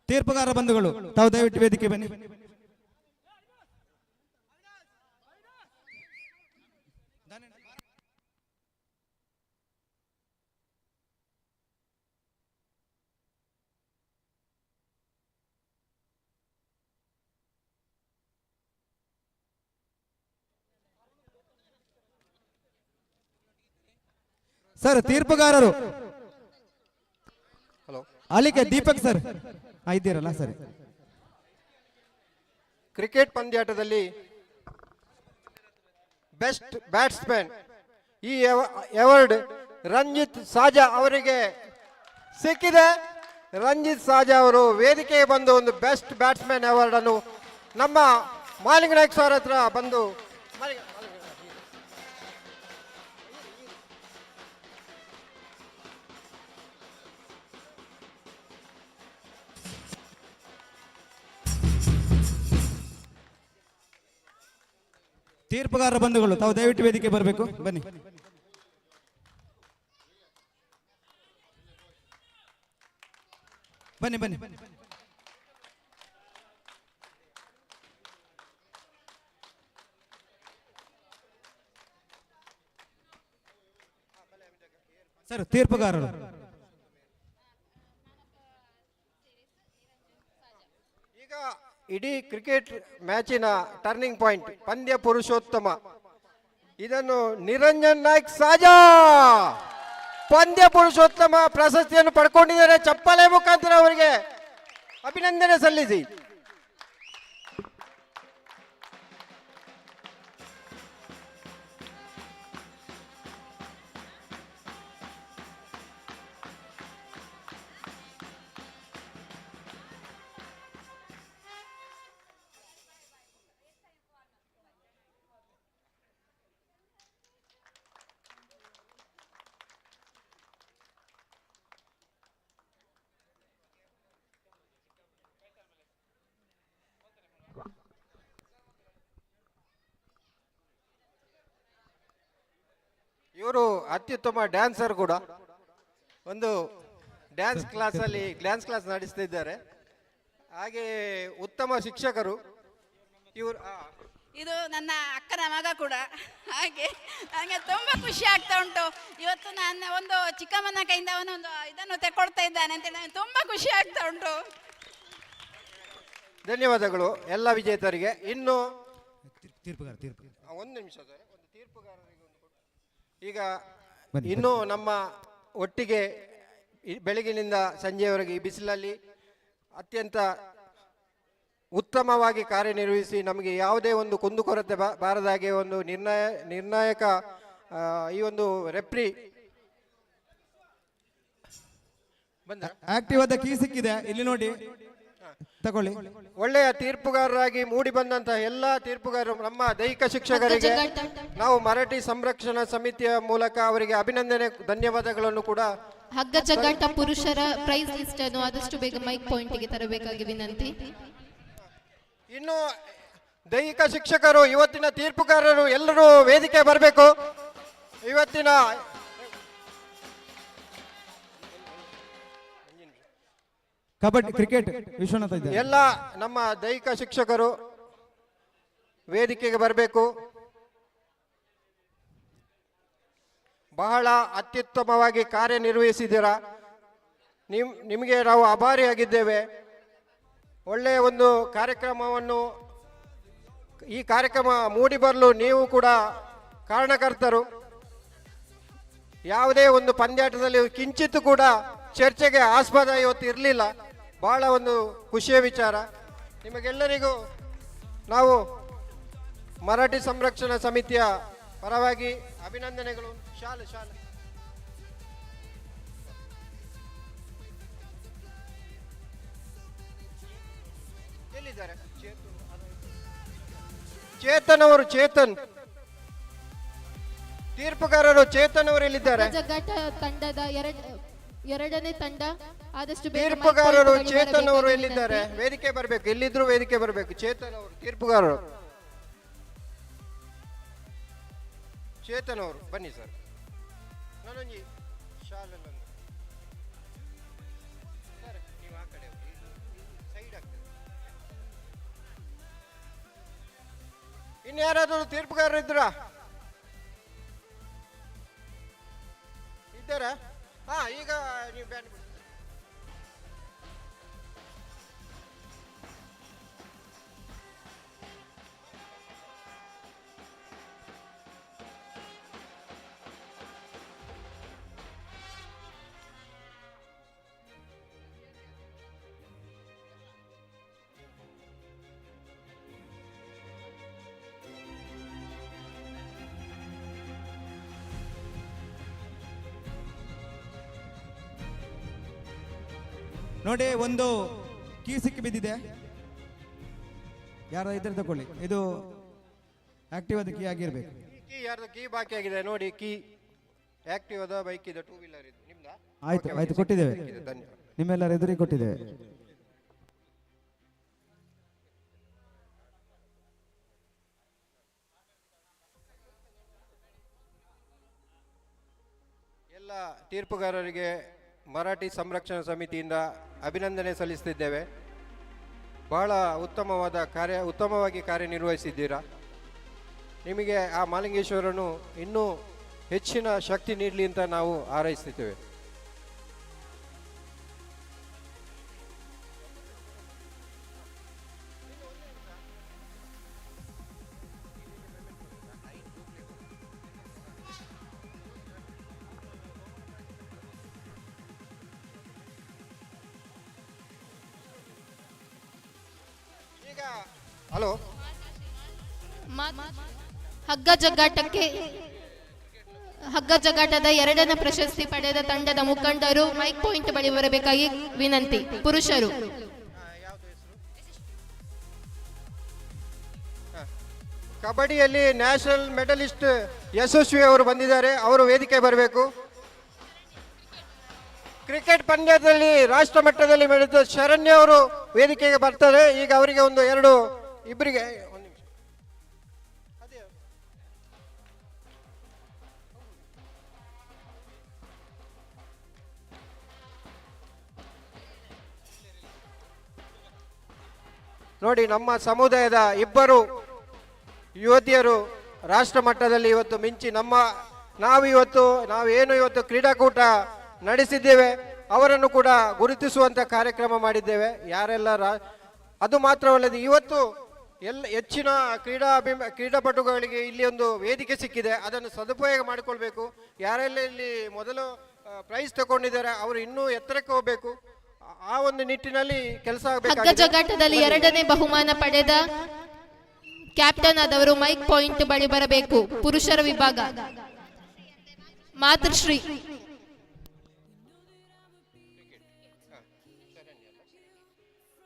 ತೀರ್ಪುಗಾರ ಬಂಧುಗಳು ತಾವು ದಯವಿಟ್ಟು ವೇದಿಕೆ ಬನ್ನಿ. ಸರ್ ತೀರ್ಪುಗಾರರು ಅಲ್ಲಿಗೆ ದೀಪಕ್ ಸರ್ ಇದ್ದೀರಲ್ಲ ಸರಿ. ಕ್ರಿಕೆಟ್ ಪಂದ್ಯಾಟದಲ್ಲಿ ಬೆಸ್ಟ್ ಬ್ಯಾಟ್ಸ್ಮನ್ ಈ ಅವಾರ್ಡ್ ರಂಜಿತ್ ಸಾಜಾ ಅವರಿಗೆ ಸಿಕ್ಕಿದೆ. ರಂಜಿತ್ ಸಾಜಾ ಅವರು ವೇದಿಕೆಗೆ ಬಂದು ಒಂದು ಬೆಸ್ಟ್ ಬ್ಯಾಟ್ಸ್ಮನ್ ಅವಾರ್ಡ್ ಅನ್ನು ನಮ್ಮ ಮಾಲಿಂಗ ನಾಯ್ಕ ಸರ್ ಹತ್ರ ಬಂದು ತೀರ್ಪುಗಾರ ಬಂಧುಗಳು ತಾವು ದಯವಿಟ್ಟು ವೇದಿಕೆ ಬರಬೇಕು ಬನ್ನಿ. ಬನ್ನಿ ಬನ್ನಿ ಸರ್ ತೀರ್ಪುಗಾರರು ಈಗ ಇಡೀ ಕ್ರಿಕೆಟ್ ಮ್ಯಾಚಿನ ಟರ್ನಿಂಗ್ ಪಾಯಿಂಟ್ ಪಂದ್ಯ ಪುರುಷೋತ್ತಮ ಇದನ್ನು ನಿರಂಜನ್ ನಾಯ್ಕ್ ಸಾಜಾ ಪಂದ್ಯ ಪುರುಷೋತ್ತಮ ಪ್ರಶಸ್ತಿಯನ್ನು ಪಡ್ಕೊಂಡಿದ್ದಾರೆ. ಚಪ್ಪಲೆ ಮುಖಾಂತರ ಅವರಿಗೆ ಅಭಿನಂದನೆ ಸಲ್ಲಿಸಿ. ಇವರು ಅತ್ಯುತ್ತಮ ಡ್ಯಾನ್ಸರ್ ಕೂಡ. ಒಂದು ಡ್ಯಾನ್ಸ್ ಕ್ಲಾಸ್ ನಡೆಸ್ತಾ ಇದ್ದಾರೆ. ಹಾಗೆ ಉತ್ತಮ ಶಿಕ್ಷಕರು ಇವರು. ಇದು ನನ್ನ ಅಕ್ಕನ ಮಗ ಕೂಡ. ಹಾಗೆ ನನಗೆ ತುಂಬ ಖುಷಿ ಆಗ್ತಾ ಉಂಟು. ಇವತ್ತು ನಾನು ಒಂದು ಚಿಕ್ಕಮ್ಮನ ಕೈಯಿಂದ ಅವನೊಂದು ಇದನ್ನು ತೆಕ್ಕೊಳ್ತಾ ಇದ್ದಾನೆ ಅಂತೇಳಿ ನನಗೆ ತುಂಬ ಖುಷಿ ಆಗ್ತಾ ಉಂಟು. ಧನ್ಯವಾದಗಳು ಎಲ್ಲ ವಿಜೇತರಿಗೆ. ಇನ್ನು ಒಂದು ನಿಮಿಷ ಸರ್, ಒಂದು ತೀರ್ಪುಗಾರರಿಗೆ ಈಗ ಇನ್ನು ನಮ್ಮ ಒಟ್ಟಿಗೆ ಬೆಳಗಿನಿಂದ ಸಂಜೆಯವರೆಗೆ ಈ ಬಿಸಿಲಲ್ಲಿ ಅತ್ಯಂತ ಉತ್ತಮವಾಗಿ ಕಾರ್ಯನಿರ್ವಹಿಸಿ ನಮಗೆ ಯಾವುದೇ ಒಂದು ಕುಂದುಕೊರತೆ ಬಾರದ ಹಾಗೆ ಒಂದು ನಿರ್ಣಾಯಕ ಈ ಒಂದು ರೆಫ್ರಿ ಬಂದ ಆಕ್ಟಿವ್ ಆದ ಕೀ ಸಿಕ್ಕಿದೆ ಇಲ್ಲಿ ನೋಡಿ ತಗೊಳ್ಳಿ. ಒಳ್ಳೆಯ ತೀರ್ಪುಗಾರರಾಗಿ ಮೂಡಿ ಬಂದಂತಹ ಎಲ್ಲ ತೀರ್ಪುಗಾರರು ನಮ್ಮ ದೈಹಿಕ ಶಿಕ್ಷಕರಿಗೆ ನಾವು ಮರಾಠಿ ಸಂರಕ್ಷಣಾ ಸಮಿತಿಯ ಮೂಲಕ ಅವರಿಗೆ ಅಭಿನಂದನೆ ಧನ್ಯವಾದಗಳನ್ನು ಕೂಡ. ಹಗ್ಗ ಜಗ್ಗಾಟ ಪುರುಷರ ಪ್ರೈಸ್ ಲಿಸ್ಟ್ ಅನ್ನು ಆದಷ್ಟು ಬೇಗ ಮೈಕ್ ಪಾಯಿಂಟ್ ಗೆ ತರಬೇಕಾಗಿ ವಿನಂತಿ. ಇನ್ನು ದೈಹಿಕ ಶಿಕ್ಷಕರು ಇವತ್ತಿನ ತೀರ್ಪುಗಾರರು ಎಲ್ಲರೂ ವೇದಿಕೆ ಬರಬೇಕು. ಇವತ್ತಿನ ಕಬಡ್ಡಿ ಕ್ರಿಕೆಟ್ ವಿಶ್ವನಾಥ ಎಲ್ಲ ನಮ್ಮ ದೈಹಿಕ ಶಿಕ್ಷಕರು ವೇದಿಕೆಗೆ ಬರಬೇಕು. ಬಹಳ ಅತ್ಯುತ್ತಮವಾಗಿ ಕಾರ್ಯನಿರ್ವಹಿಸಿದ್ದೀರಾ. ನಿಮಗೆ ನಾವು ಆಭಾರಿಯಾಗಿದ್ದೇವೆ. ಒಳ್ಳೆಯ ಒಂದು ಕಾರ್ಯಕ್ರಮವನ್ನು ಈ ಕಾರ್ಯಕ್ರಮ ಮೂಡಿ ಬರಲು ನೀವು ಕೂಡ ಕಾರಣಕರ್ತರು. ಯಾವುದೇ ಒಂದು ಪಂದ್ಯಾಟದಲ್ಲಿ ಕಿಂಚಿತ್ತು ಕೂಡ ಚರ್ಚೆಗೆ ಆಸ್ಪದ ಇವತ್ತು ಇರಲಿಲ್ಲ. ಬಹಳ ಒಂದು ಖುಷಿಯ ವಿಚಾರ. ನಿಮಗೆಲ್ಲರಿಗೂ ನಾವು ಮರಾಠಿ ಸಂರಕ್ಷಣಾ ಸಮಿತಿಯ ಪರವಾಗಿ ಅಭಿನಂದನೆಗಳು. ಶಾಲೆ ಎಲ್ಲಿದ್ದಾರೆ? ಚೇತನ್ ಅವರು, ತೀರ್ಪುಗಾರರು ಚೇತನ್ ಅವರು ಎಲ್ಲಿದ್ದಾರೆ? ಜಗ್ಗಾಟ ತಂಡದ ಎರಡನೇ ತಂಡ ಆದಷ್ಟು ಬೇಗ ತೀರ್ಪುಗಾರರು ಚೇತನ್ ಅವರು ಎಲ್ಲಿದ್ದಾರೆ? ವೇದಿಕೆ ಬರಬೇಕು, ಎಲ್ಲಿದ್ರು ವೇದಿಕೆ ಬರಬೇಕು. ಚೇತನ್ ಅವರು, ತೀರ್ಪುಗಾರರು ಚೇತನ್ ಅವರು ಬನ್ನಿ ಸರ್. ನಾನೊಂದು ಶಾಲೆಲ್ಲ ನೀವು ಆ ಕಡೆ ಸೈಡ್ ಆಗ್ತದೆ. ಇನ್ಯಾರಾದರೂ ತೀರ್ಪುಗಾರರು ಇದ್ದಾರಾ? ಹಾ, ಈಗ ನೀವು ಬ್ಯಾನ್ ಬಿಡಿ. ನೋಡಿ, ಒಂದು ಕೀ ಸಿಕ್ಕಿ ಬಿದ್ದಿದೆ. ಯಾರ ಇದ್ರೆ ತಗೊಳ್ಳಿ. ಇದು ಆಕ್ಟಿವ್ ಆದ ಕೀ ಆಗಿರ್ಬೇಕು. ಕೀ ಯಾರ್ದು ಕೀ ಬಾಕಿ ಆಗಿದೆ ನೋಡಿ. ಕೀ ಆಕ್ಟಿವ್ ಅದ, ಬೈಕ್ ಇದೆ, 2 ವೀಲರ್ ಇದೆ. ನಿಮ್ದಾ? ಆಯ್ತು ಕೊಟ್ಟಿದ್ದೇವೆ. ಧನ್ಯವಾದ. ನಿಮ್ಮೆಲ್ಲರ ಎದುರಿಗೆ ಕೊಟ್ಟಿದ್ದೇವೆ. ಎಲ್ಲ ತೀರ್ಪುಗಾರರಿಗೆ ಮರಾಠಿ ಸಂರಕ್ಷಣಾ ಸಮಿತಿಯಿಂದ ಅಭಿನಂದನೆ ಸಲ್ಲಿಸುತ್ತಿದ್ದೇವೆ. ಬಹಳ ಉತ್ತಮವಾಗಿ ಕಾರ್ಯನಿರ್ವಹಿಸಿದ್ದೀರಾ. ನಿಮಗೆ ಆ ಮಾಲಿಂಗೇಶ್ವರನು ಇನ್ನೂ ಹೆಚ್ಚಿನ ಶಕ್ತಿ ನೀಡಲಿ ಅಂತ ನಾವು ಹಾರೈಸುತ್ತೇವೆ. ಹಲೋ, ಹಗ್ಗ ಜಗ್ಗಾಟದ ಎರಡನೇ ಪ್ರಶಸ್ತಿ ಪಡೆದ ತಂಡದ ಮುಖಂಡರು ಮೈಕ್ ಪಾಯಿಂಟ್ ಬಳಿ ಬರಬೇಕಾಗಿ ವಿನಂತಿ. ಪುರುಷರು ಕಬಡ್ಡಿಯಲ್ಲಿ ನ್ಯಾಷನಲ್ ಮೆಡಲಿಸ್ಟ್ ಯಶಸ್ವಿ ಅವರು ಬಂದಿದ್ದಾರೆ. ಅವರು ವೇದಿಕೆ ಬರಬೇಕು. ಕ್ರಿಕೆಟ್ ಪಂದ್ಯದಲ್ಲಿ ರಾಷ್ಟ್ರ ಮಟ್ಟದಲ್ಲಿ ಮೆರೆದ ಶರಣ್ಯ ಅವರು ವೇದಿಕೆಗೆ ಬರ್ತಾರೆ. ಈಗ ಅವರಿಗೆ ಇಬ್ಬರಿಗೆ ಒಂದು ನಿಮಿಷ. ನೋಡಿ, ನಮ್ಮ ಸಮುದಾಯದ ಇಬ್ಬರು ಯುವತಿಯರು ರಾಷ್ಟ್ರ ಮಟ್ಟದಲ್ಲಿ ಇವತ್ತು ಮಿಂಚಿ ನಾವೇನು ಇವತ್ತು ಕ್ರೀಡಾಕೂಟ ನಡೆಸಿದ್ದೇವೆ, ಅವರನ್ನು ಕೂಡ ಗುರುತಿಸುವಂತ ಕಾರ್ಯಕ್ರಮ ಮಾಡಿದ್ದೇವೆ. ಅದು ಮಾತ್ರವಲ್ಲದೆ ಇವತ್ತು ಹೆಚ್ಚಿನ ಕ್ರೀಡಾಪಟುಗಳಿಗೆ ಇಲ್ಲಿ ಒಂದು ವೇದಿಕೆ ಸಿಕ್ಕಿದೆ. ಅದನ್ನು ಸದುಪಯೋಗ ಮಾಡಿಕೊಳ್ಬೇಕು. ಯಾರೆಲ್ಲ ಇಲ್ಲಿ ಮೊದಲು ಪ್ರೈಸ್ ತಗೊಂಡಿದ್ದಾರೆ ಅವರು ಇನ್ನೂ ಎತ್ತರಕ್ಕೆ ಹೋಗಬೇಕು. ಆ ಒಂದು ನಿಟ್ಟಿನಲ್ಲಿ ಕೆಲಸ ಹಗ್ಗ ಜಗ್ಗಾಟದಲ್ಲಿ ಎರಡನೇ ಬಹುಮಾನ ಪಡೆದ ಕ್ಯಾಪ್ಟನ್ ಆದವರು ಮೈಕ್ ಪಾಯಿಂಟ್ ಬಳಿ ಬರಬೇಕು. ಪುರುಷರ ವಿಭಾಗ ಮಾತೃಶ್ರೀ.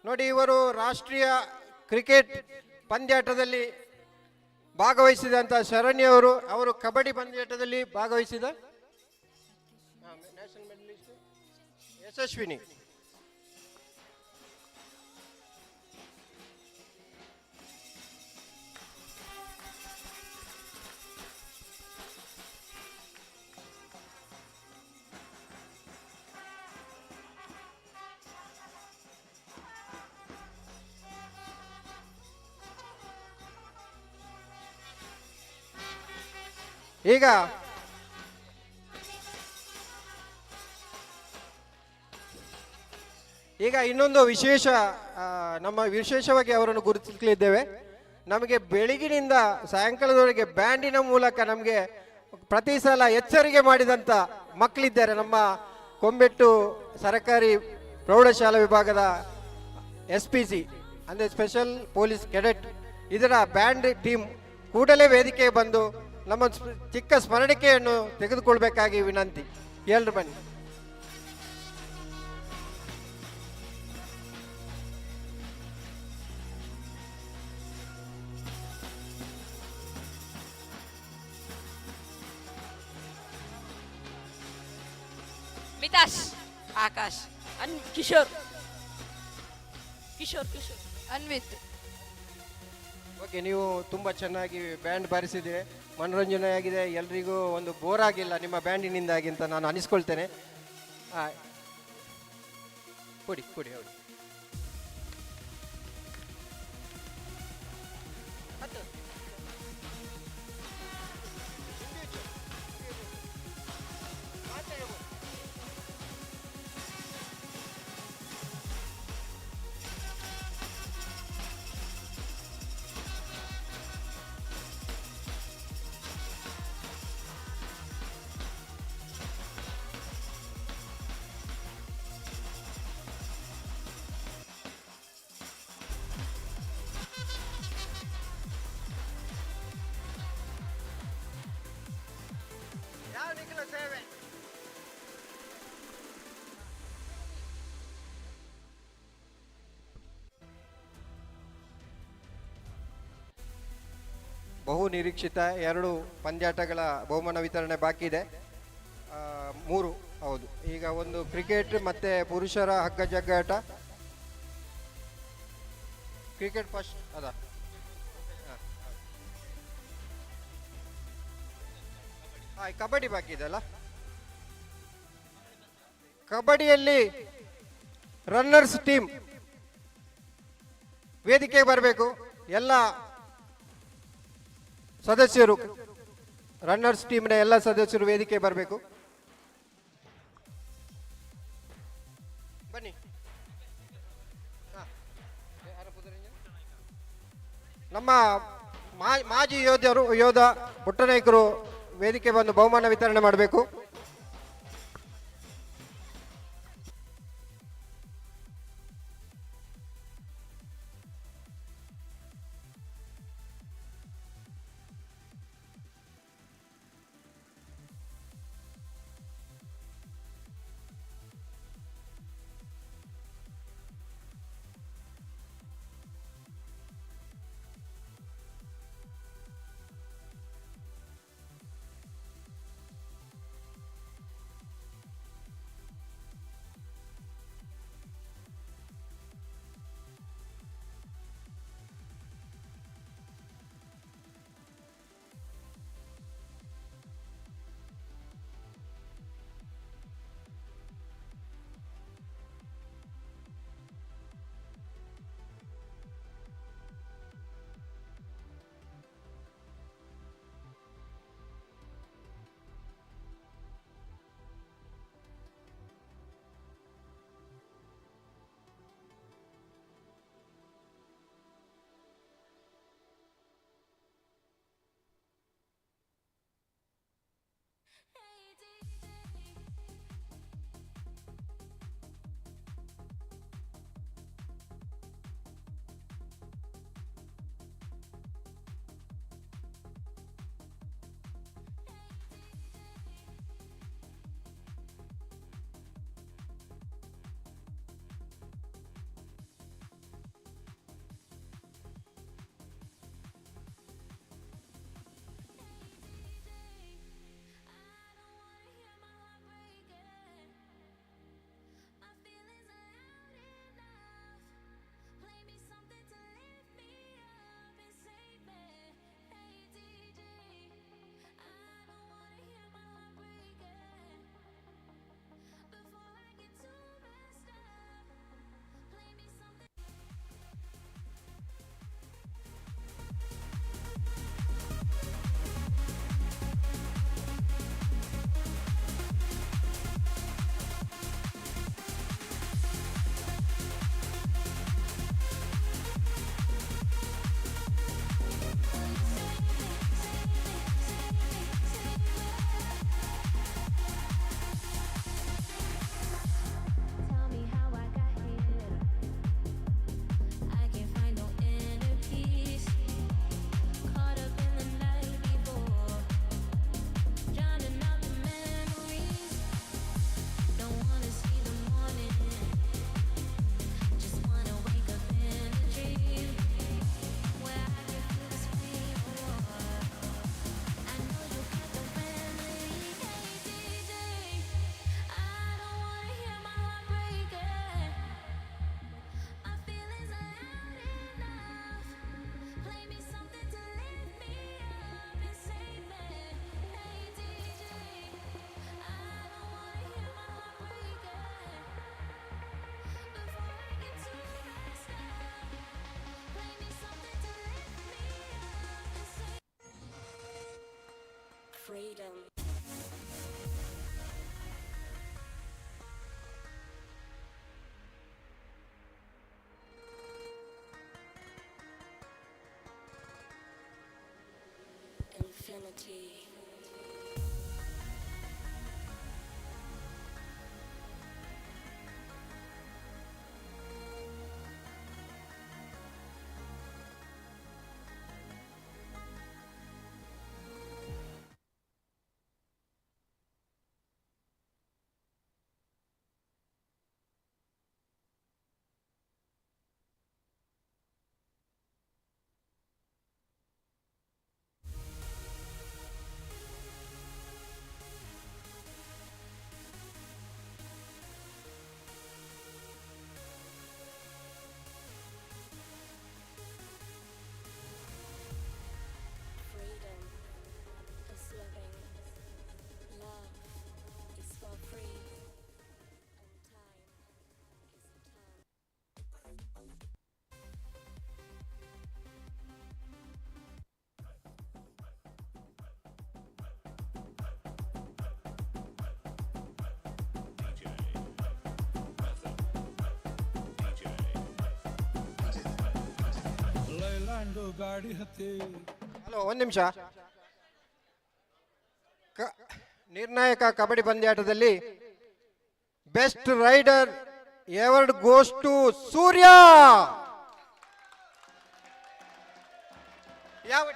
ನೋಡಿ, ಇವರು ರಾಷ್ಟ್ರೀಯ ಕ್ರಿಕೆಟ್ ಪಂದ್ಯಾಟದಲ್ಲಿ ಭಾಗವಹಿಸಿದಂತ ಶರಣ್ಯ ಅವರು ಕಬಡ್ಡಿ ಪಂದ್ಯಾಟದಲ್ಲಿ ಭಾಗವಹಿಸಿದ ನ್ಯಾಷನಲ್ ಮೆಡಲಿಸ್ಟ್ ಯಶಸ್ವಿನಿ. ಈಗ ಇನ್ನೊಂದು ವಿಶೇಷವಾಗಿ ಅವರನ್ನು ಗುರುತಿಸಲಿದ್ದೇವೆ. ನಮಗೆ ಬೆಳಗಿನಿಂದ ಸಾಯಂಕಾಲದವರೆಗೆ ಬ್ಯಾಂಡಿನ ಮೂಲಕ ನಮಗೆ ಪ್ರತಿ ಸಲ ಎಚ್ಚರಿಕೆ ಮಾಡಿದಂಥ ಮಕ್ಕಳಿದ್ದಾರೆ. ನಮ್ಮ ಕೊಂಬೆಟ್ಟು ಸರ್ಕಾರಿ ಪ್ರೌಢಶಾಲಾ ವಿಭಾಗದ SPC ಅಂದರೆ ಸ್ಪೆಷಲ್ ಪೊಲೀಸ್ ಕೆಡೆಟ್ ಇದರ ಬ್ಯಾಂಡ್ ಟೀಮ್ ಕೂಡಲೇ ವೇದಿಕೆಗೆ ಬಂದು ನಮ್ಮ ಚಿಕ್ಕ ಸ್ಮರಣಿಕೆಯನ್ನು ತೆಗೆದುಕೊಳ್ಬೇಕಾಗಿ ವಿನಂತಿ. ಎಲ್ಲರೂ ಬನ್ನಿ. ಮಿತಾಶ್, ಆಕಾಶ್, ಕಿಶೋರ್, ಅನ್ವಿತ್. ಓಕೆ, ನೀವು ತುಂಬ ಚೆನ್ನಾಗಿ ಬ್ಯಾಂಡ್ ಬಾರಿಸಿದ್ದೀರಿ, ಮನೋರಂಜನೆ ಆಗಿದೆ, ಎಲ್ರಿಗೂ ಒಂದು ಬೋರ್ ಆಗಿಲ್ಲ ನಿಮ್ಮ ಬ್ಯಾಂಡಿನಿಂದಾಗಿ ಅಂತ ನಾನು ಅನಿಸ್ಕೊಳ್ತೇನೆ. ಕೊಡಿ ಕೊಡಿ ಹೌದು. ಬಹು ನಿರೀಕ್ಷಿತ 2 ಪಂದ್ಯಾಟಗಳ ಬಹುಮಾನ ವಿತರಣೆ ಬಾಕಿ ಇದೆ. 3 ಹೌದು. ಈಗ ಒಂದು ಕ್ರಿಕೆಟ್ ಮತ್ತೆ ಪುರುಷರ ಹಗ್ಗ ಜಗ್ಗಾಟ. ಕ್ರಿಕೆಟ್ ಫಸ್ಟ್ ಅದ. ಕಬಡ್ಡಿ ಬಾಕಿ ಇದೆ ಅಲ್ಲ. ಕಬಡ್ಡಿಯಲ್ಲಿ ರನ್ನರ್ಸ್ ಟೀಮ್ ವೇದಿಕೆಗೆ ಬರಬೇಕು. ಎಲ್ಲ ಸದಸ್ಯರು, ರನ್ನರ್ಸ್ ಟೀಮ್ನ ಎಲ್ಲ ಸದಸ್ಯರು ವೇದಿಕೆ ಬರಬೇಕು. ಬನ್ನಿ. ನಮ್ಮ ಮಾಜಿ ಯೋಧ ಪುಟ್ಟನಾಯಕರು ವೇದಿಕೆ ಬಂದು ಬಹುಮಾನ ವಿತರಣೆ ಮಾಡಬೇಕು. ಗಾಡಿ ಹತ್ತಿ. ಹಲೋ, ಒಂದು ನಿಮಿಷ. ನಿರ್ಣಾಯಕ ಕಬಡ್ಡಿ ಪಂದ್ಯಾಟದಲ್ಲಿ best raider award goes to Surya. ಯಾವ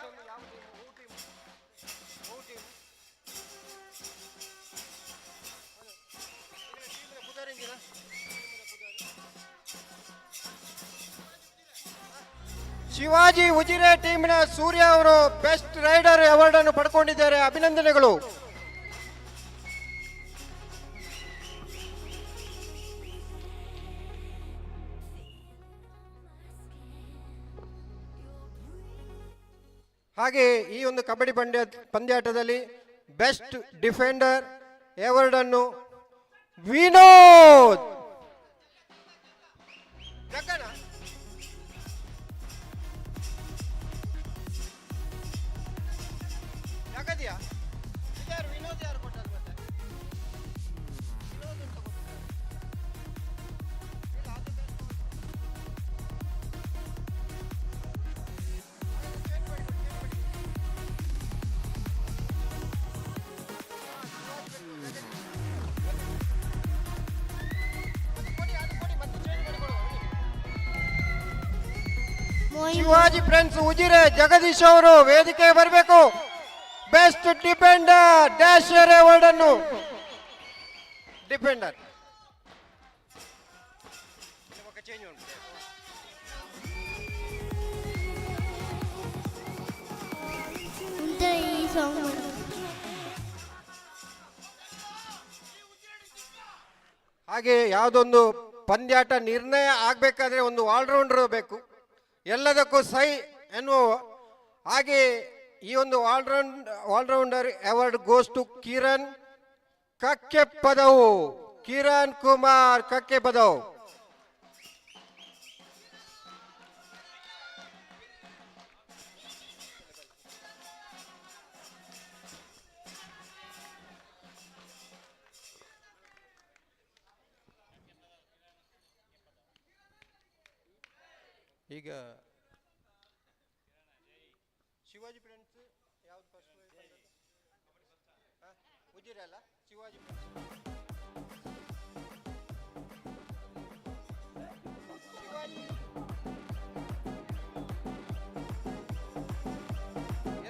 ಶಿವಾಜಿ ಉಜಿರೆ ಟೀಮಿನ ಸೂರ್ಯ ಅವರು ಬೆಸ್ಟ್ ರೈಡರ್ ಅವಾರ್ಡ್ ಅನ್ನು ಪಡ್ಕೊಂಡಿದ್ದಾರೆ. ಅಭಿನಂದನೆಗಳು. ಹಾಗೆ ಈ ಒಂದು ಕಬಡ್ಡಿ ಪಂದ್ಯಾಟದಲ್ಲಿ ಬೆಸ್ಟ್ ಡಿಫೆಂಡರ್ ಅವಾರ್ಡ್ ಅನ್ನು ವಿನೋದ್ ಶಿವಾಜಿ ಫ್ರೆಂಡ್ಸ್ ಉಜಿರೆ ಜಗದೀಶ್ ಅವರು ವೇದಿಕೆ ಬರಬೇಕು. ಬೆಸ್ಟ್ ಡಿಫೆಂಡರ್ ಡ್ಯಾಶರ್ ಅವಾರ್ಡ್ ಅನ್ನು ಡಿಫೆಂಡರ್ ಹಾಗೆ ಯಾವುದೊಂದು ಪಂದ್ಯಾಟ ನಿರ್ಣಯ ಆಗ್ಬೇಕಾದ್ರೆ ಒಂದು ಆಲ್ರೌಂಡರ್ ಬೇಕು. ಎಲ್ಲದಕ್ಕೂ ಸೈ ಎನ್ನುವ ಹಾಗೆ ಈ ಒಂದು all rounder award goes to Kiran Kakke Padavu. Kiran Kumar Kakke Padavu. ಈಗ ಶಿವಾಜಿ ಫ್ರೆಂಡ್ಸ್ ಯಾವ್ದು ಫಸ್ಟ್ ಉಜಿರೆ ಅಲ್ಲ, ಶಿವಾಜಿ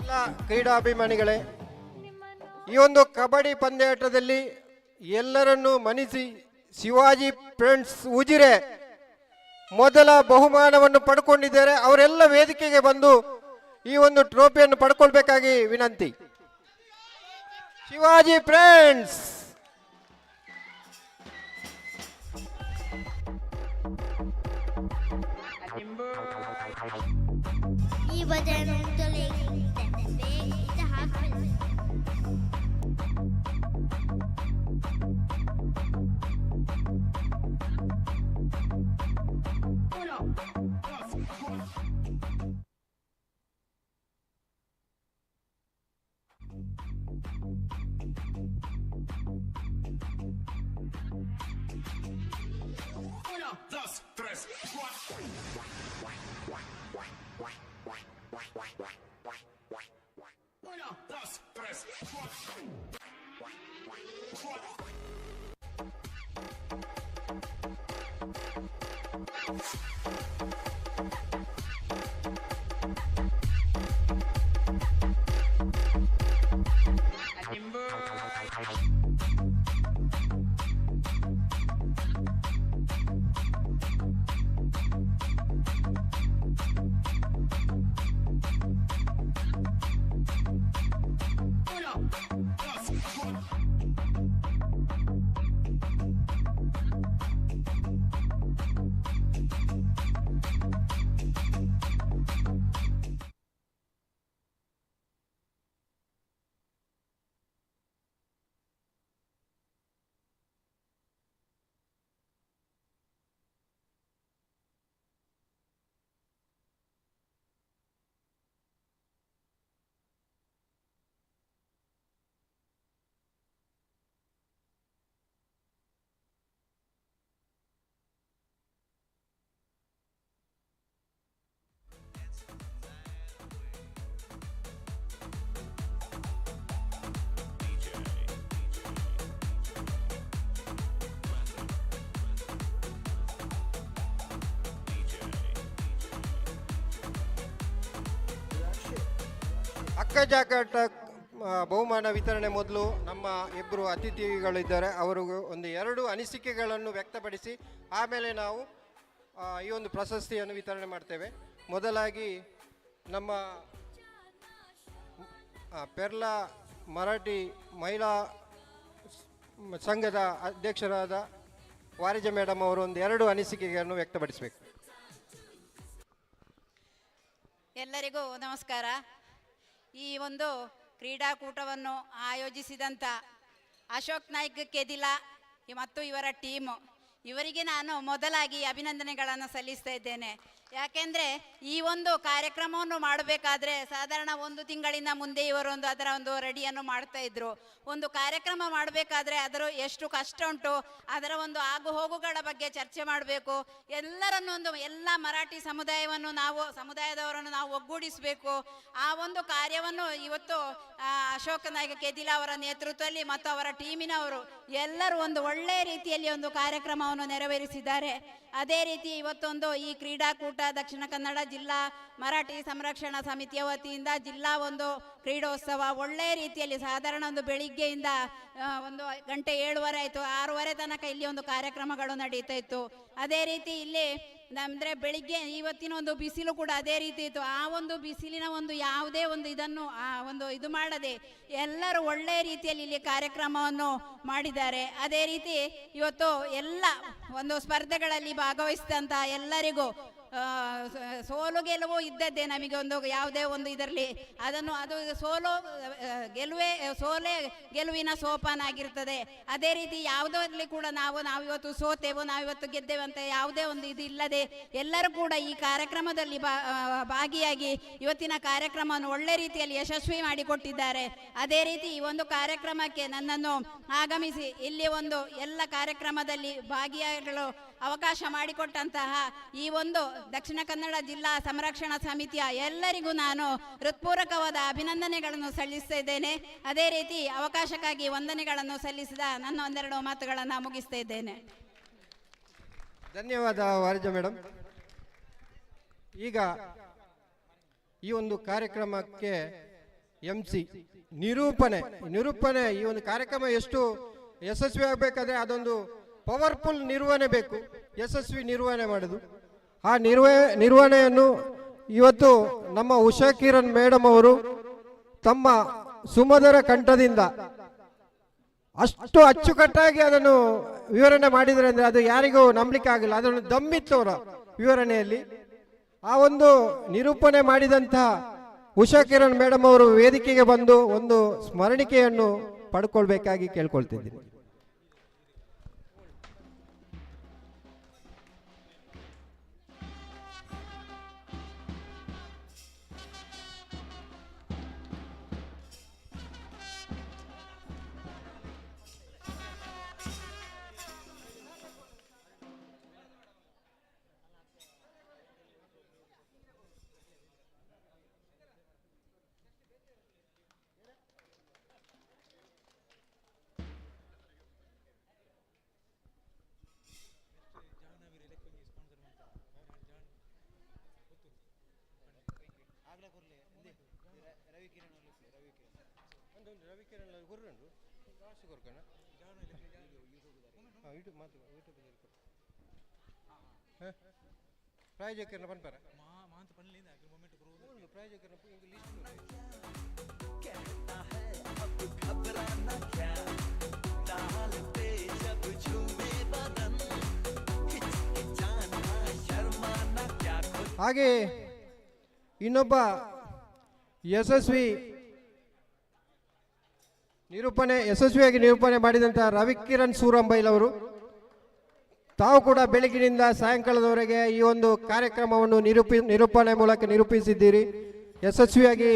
ಎಲ್ಲ ಕ್ರೀಡಾಭಿಮಾನಿಗಳೇ, ಈ ಒಂದು ಕಬಡ್ಡಿ ಪಂದ್ಯಾಟದಲ್ಲಿ ಎಲ್ಲರನ್ನೂ ಮನಿಸಿ ಶಿವಾಜಿ ಫ್ರೆಂಡ್ಸ್ ಉಜಿರೆ ಮೊದಲ ಬಹುಮಾನವನ್ನು ಪಡ್ಕೊಂಡಿದ್ದಾರೆ. ಅವರೆಲ್ಲ ವೇದಿಕೆಗೆ ಬಂದು ಈ ಒಂದು ಟ್ರೋಫಿಯನ್ನು ಪಡ್ಕೊಳ್ಬೇಕಾಗಿ ವಿನಂತಿ. ಶಿವಾಜಿ ಫ್ರೆಂಡ್ಸ್ ಈ ಬಜಾರ್ ಅಕ್ಕ ಜಾಗಟ ಬಹುಮಾನ ವಿತರಣೆ ಮೊದಲು ನಮ್ಮ ಇಬ್ಬರು ಅತಿಥಿಗಳಿದ್ದಾರೆ, ಅವರಿಗೂ ಒಂದು 2 ಅನಿಸಿಕೆಗಳನ್ನು ವ್ಯಕ್ತಪಡಿಸಿ ಆಮೇಲೆ ನಾವು ಈ ಒಂದು ಪ್ರಶಸ್ತಿಯನ್ನು ವಿತರಣೆ ಮಾಡ್ತೇವೆ. ಮೊದಲಾಗಿ ನಮ್ಮ ಪೆರ್ಲಾ ಮರಾಠಿ ಮಹಿಳಾ ಸಂಘದ ಅಧ್ಯಕ್ಷರಾದ ವಾರಿಜ ಮೇಡಮ್ ಅವರು ಒಂದು 2 ಅನಿಸಿಕೆಗಳನ್ನು ವ್ಯಕ್ತಪಡಿಸಬೇಕು. ಎಲ್ಲರಿಗೂ ನಮಸ್ಕಾರ. ಈ ಒಂದು ಕ್ರೀಡಾಕೂಟವನ್ನು ಆಯೋಜಿಸಿದಂಥ ಅಶೋಕ್ ನಾಯ್ಕ್ ಕೆದಿಲ ಮತ್ತು ಇವರ ಟೀಮು, ಇವರಿಗೆ ನಾನು ಮೊದಲಾಗಿ ಅಭಿನಂದನೆಗಳನ್ನು ಸಲ್ಲಿಸ್ತಾ ಇದ್ದೇನೆ. ಯಾಕೆಂದರೆ ಈ ಒಂದು ಕಾರ್ಯಕ್ರಮವನ್ನು ಮಾಡಬೇಕಾದ್ರೆ ಸಾಧಾರಣ 1 ತಿಂಗಳಿಂದ ಮುಂದೆ ಇವರೊಂದು ಅದರ ಒಂದು ರೆಡಿಯನ್ನು ಮಾಡ್ತಾ ಇದ್ರು. ಒಂದು ಕಾರ್ಯಕ್ರಮ ಮಾಡಬೇಕಾದ್ರೆ ಅದರ ಎಷ್ಟು ಕಷ್ಟ ಉಂಟು, ಅದರ ಒಂದು ಆಗು ಹೋಗುಗಳ ಬಗ್ಗೆ ಚರ್ಚೆ ಮಾಡಬೇಕು. ಎಲ್ಲ ಮರಾಠಿ ಸಮುದಾಯದವರನ್ನು ನಾವು ಒಗ್ಗೂಡಿಸಬೇಕು. ಆ ಒಂದು ಕಾರ್ಯವನ್ನು ಇವತ್ತು ಅಶೋಕ್ ನಾಯ್ಕ ಕೆದಿಲ ಅವರ ನೇತೃತ್ವದಲ್ಲಿ ಮತ್ತು ಅವರ ಟೀಮಿನವರು ಎಲ್ಲರೂ ಒಂದು ಒಳ್ಳೆಯ ರೀತಿಯಲ್ಲಿ ಒಂದು ಕಾರ್ಯಕ್ರಮವನ್ನು ನೆರವೇರಿಸಿದ್ದಾರೆ. ಅದೇ ರೀತಿ ಇವತ್ತೊಂದು ಈ ಕ್ರೀಡಾಕೂಟ ದಕ್ಷಿಣ ಕನ್ನಡ ಜಿಲ್ಲಾ ಮರಾಠಿ ಸಂರಕ್ಷಣಾ ಸಮಿತಿಯ ವತಿಯಿಂದ ಜಿಲ್ಲಾ ಒಂದು ಕ್ರೀಡೋತ್ಸವ ಒಳ್ಳೆಯ ರೀತಿಯಲ್ಲಿ ಸಾಧಾರಣ ಒಂದು ಬೆಳಿಗ್ಗೆಯಿಂದ 1 ಗಂಟೆ 7:30 ಆಯಿತು, 6:30 ತನಕ ಇಲ್ಲಿ ಒಂದು ಕಾರ್ಯಕ್ರಮಗಳು ನಡೀತಾ ಇತ್ತು. ಅದೇ ರೀತಿ ಇಲ್ಲಿ ಅಂದರೆ ಬೆಳಿಗ್ಗೆ ಇವತ್ತಿನ ಒಂದು ಬಿಸಿಲು ಕೂಡ ಅದೇ ರೀತಿ ಇತ್ತು. ಆ ಒಂದು ಬಿಸಿಲಿನ ಒಂದು ಯಾವುದೇ ಒಂದು ಇದನ್ನು ಇದು ಮಾಡದೆ ಎಲ್ಲರೂ ಒಳ್ಳೆಯ ರೀತಿಯಲ್ಲಿ ಇಲ್ಲಿ ಕಾರ್ಯಕ್ರಮವನ್ನು ಮಾಡಿದ್ದಾರೆ. ಅದೇ ರೀತಿ ಇವತ್ತು ಎಲ್ಲ ಒಂದು ಸ್ಪರ್ಧೆಗಳಲ್ಲಿ ಭಾಗವಹಿಸಿದಂಥ ಎಲ್ಲರಿಗೂ ಸೋಲು ಗೆಲುವು ಇದ್ದದ್ದೇ ನಮಗೆ ಒಂದು ಯಾವುದೇ ಒಂದು ಇದರಲ್ಲಿ ಅದು ಸೋಲೇ ಗೆಲುವಿನ ಸೋಪಾನಾಗಿರ್ತದೆ. ಅದೇ ರೀತಿ ಯಾವುದರಲ್ಲಿ ಕೂಡ ನಾವು ಇವತ್ತು ಸೋತೆವು, ನಾವಿವತ್ತು ಗೆದ್ದೆವು ಅಂತ ಯಾವುದೇ ಒಂದು ಇದು ಇಲ್ಲದೆ ಎಲ್ಲರೂ ಕೂಡ ಈ ಕಾರ್ಯಕ್ರಮದಲ್ಲಿ ಭಾಗಿಯಾಗಿ ಇವತ್ತಿನ ಕಾರ್ಯಕ್ರಮವನ್ನು ಒಳ್ಳೆ ರೀತಿಯಲ್ಲಿ ಯಶಸ್ವಿ ಮಾಡಿಕೊಟ್ಟಿದ್ದಾರೆ. ಅದೇ ರೀತಿ ಈ ಒಂದು ಕಾರ್ಯಕ್ರಮಕ್ಕೆ ನನ್ನನ್ನು ಆಗಮಿಸಿ ಇಲ್ಲಿ ಒಂದು ಎಲ್ಲ ಕಾರ್ಯಕ್ರಮದಲ್ಲಿ ಭಾಗಿಯಾಗಲು ಅವಕಾಶ ಮಾಡಿಕೊಟ್ಟಂತಹ ಈ ಒಂದು ದಕ್ಷಿಣ ಕನ್ನಡ ಜಿಲ್ಲಾ ಸಂರಕ್ಷಣಾ ಸಮಿತಿಯ ಎಲ್ಲರಿಗೂ ನಾನು ಹೃತ್ಪೂರ್ವಕವಾದ ಅಭಿನಂದನೆಗಳನ್ನು ಸಲ್ಲಿಸ್ತಾ ಇದ್ದೇನೆ. ಅದೇ ರೀತಿ ಅವಕಾಶಕ್ಕಾಗಿ ವಂದನೆಗಳನ್ನು ಸಲ್ಲಿಸಿದ ನನ್ನ 1-2 ಮಾತುಗಳನ್ನು ಮುಗಿಸ್ತಾ ಇದ್ದೇನೆ. ಧನ್ಯವಾದ ವಾರಿಜ ಮೇಡಮ್. ಈಗ ಈ ಒಂದು ಕಾರ್ಯಕ್ರಮಕ್ಕೆ MC ನಿರೂಪಣೆ ಈ ಒಂದು ಕಾರ್ಯಕ್ರಮ ಎಷ್ಟು ಯಶಸ್ವಿ ಆಗಬೇಕಾದ್ರೆ ಅದೊಂದು ಪವರ್ಫುಲ್ ನಿರ್ವಹಣೆ ಬೇಕು, ಯಶಸ್ವಿ ನಿರ್ವಹಣೆ ಮಾಡೋದು. ಆ ನಿರ್ವಹಣೆಯನ್ನು ಇವತ್ತು ನಮ್ಮ ಉಷಾ ಕಿರಣ್ ಮೇಡಮ್ ಅವರು ತಮ್ಮ ಸುಮಧುರ ಕಂಠದಿಂದ ಅಷ್ಟು ಅಚ್ಚುಕಟ್ಟಾಗಿ ಅದನ್ನು ವಿವರಣೆ ಮಾಡಿದರೆ ಅಂದರೆ ಅದು ಯಾರಿಗೂ ನಂಬಲಿಕ್ಕೆ ಆಗಿಲ್ಲ. ಅದನ್ನು ದಮ್ಮಿತ್ತು ಅವರ ವಿವರಣೆಯಲ್ಲಿ. ಆ ಒಂದು ನಿರೂಪಣೆ ಮಾಡಿದಂತಹ ಉಷಾ ಕಿರಣ್ ಮೇಡಮ್ ಅವರು ವೇದಿಕೆಗೆ ಬಂದು ಒಂದು ಸ್ಮರಣಿಕೆಯನ್ನು ಪಡ್ಕೊಳ್ಬೇಕಾಗಿ ಕೇಳ್ಕೊಳ್ತಿದ್ದೀನಿ. ಪ್ರಾಯೋಜಕರನ್ನ ಪಂಪಾರ ಹಾಗೆ ಇನ್ನೊಬ್ಬ ಯಶಸ್ವಿಯಾಗಿ ನಿರೂಪಣೆ ಮಾಡಿದಂಥ ರವಿಕಿರಣ್ ಸೂರಂಬೈಲ್ ಅವರು ತಾವು ಕೂಡ ಬೆಳಗಿನಿಂದ ಸಾಯಂಕಾಲದವರೆಗೆ ಈ ಒಂದು ಕಾರ್ಯಕ್ರಮವನ್ನು ನಿರೂಪಣೆ ಮೂಲಕ ನಿರೂಪಿಸಿದ್ದೀರಿ. ಯಶಸ್ವಿಯಾಗಿ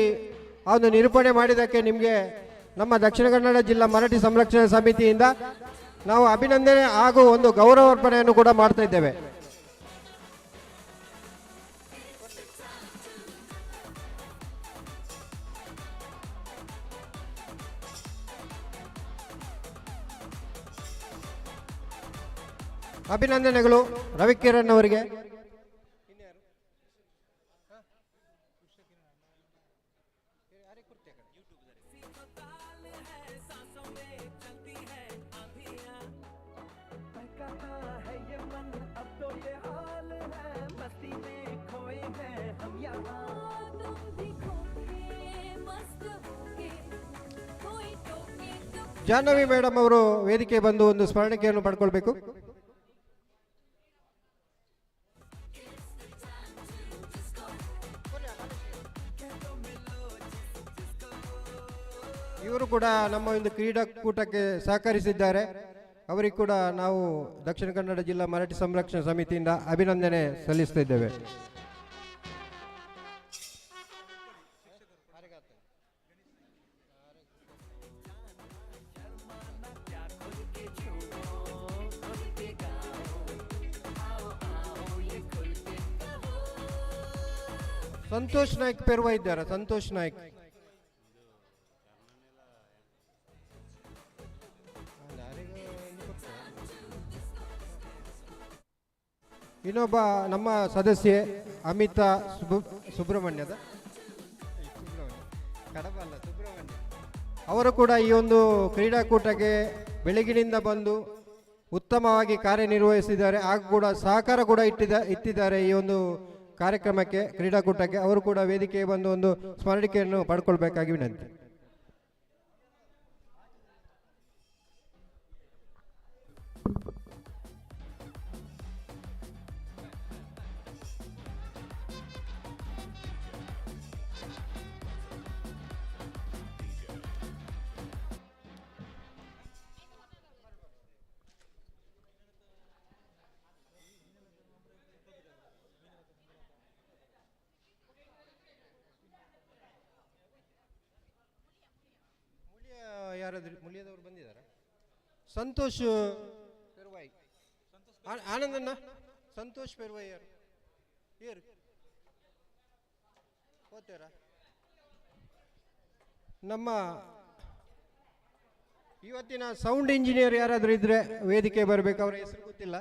ಆ ಒಂದು ನಿರೂಪಣೆ ಮಾಡಿದ್ದಕ್ಕೆ ನಿಮಗೆ ನಮ್ಮ ದಕ್ಷಿಣ ಕನ್ನಡ ಜಿಲ್ಲಾ ಮರಾಠಿ ಸಂರಕ್ಷಣಾ ಸಮಿತಿಯಿಂದ ನಾವು ಅಭಿನಂದನೆ ಹಾಗೂ ಒಂದು ಗೌರವಾರ್ಪಣೆಯನ್ನು ಕೂಡ ಮಾಡ್ತಾ ಇದ್ದೇವೆ. ಅಭಿನಂದನೆಗಳು ರವಿಕಿರಣ್ ಅವರಿಗೆ. ಜಾಹ್ನವಿ ಮೇಡಮ್ ಅವರು ವೇದಿಕೆ ಬಂದು ಒಂದು ಸ್ಮರಣಿಕೆಯನ್ನು ಪಡ್ಕೊಳ್ಬೇಕು. ಇವರು ಕೂಡ ನಮ್ಮ ಒಂದು ಕ್ರೀಡಾಕೂಟಕ್ಕೆ ಸಹಕರಿಸಿದ್ದಾರೆ. ಅವರಿಗೆ ಕೂಡ ನಾವು ದಕ್ಷಿಣ ಕನ್ನಡ ಜಿಲ್ಲಾ ಮರಾಠಿ ಸಂರಕ್ಷಣಾ ಸಮಿತಿಯಿಂದ ಅಭಿನಂದನೆ ಸಲ್ಲಿಸ್ತಾ ಇದ್ದೇವೆ. ಸಂತೋಷ್ ನಾಯ್ಕ್ ಪೆರ್ವ ಇದ್ದಾರೆ. ಸಂತೋಷ್ ನಾಯ್ಕ್ ಇನ್ನೊಬ್ಬ ನಮ್ಮ ಸದಸ್ಯೆ ಅಮಿತಾ ಸುಬ್ರಹ್ಮಣ್ಯ ಅವರು ಕೂಡ ಈ ಒಂದು ಕ್ರೀಡಾಕೂಟಕ್ಕೆ ಬೆಳಗಿನಿಂದ ಬಂದು ಉತ್ತಮವಾಗಿ ಕಾರ್ಯನಿರ್ವಹಿಸಿದ್ದಾರೆ ಹಾಗೂ ಕೂಡ ಸಹಕಾರ ಕೂಡ ಇಟ್ಟಿದ್ದಾರೆ ಈ ಒಂದು ಕಾರ್ಯಕ್ರಮಕ್ಕೆ, ಕ್ರೀಡಾಕೂಟಕ್ಕೆ. ಅವರು ಕೂಡ ವೇದಿಕೆಗೆ ಬಂದು ಒಂದು ಸ್ಮರಣಿಕೆಯನ್ನು ಪಡ್ಕೊಳ್ಬೇಕಾಗಿ ವಿನಂತಿ. ಯಾರಾದ್ರೂ ಮುಳಿಯದವರು ಬಂದಿದ್ದಾರೆ? ಸಂತೋಷ್ ಪೆರ್ವಾಯಿ, ಆನಂದಣ್ಣ, ಸಂತೋಷ್ ಪೆರ್ವಾಯಿ ಯಾರು ಏರು ಹೋಗ್ತಾರ? ನಮ್ಮ ಇವತ್ತಿನ ಸೌಂಡ್ ಇಂಜಿನಿಯರ್ ಯಾರಾದ್ರೂ ಇದ್ರೆ ವೇದಿಕೆ ಬರಬೇಕು. ಅವರ ಹೆಸರು ಗೊತ್ತಿಲ್ಲ,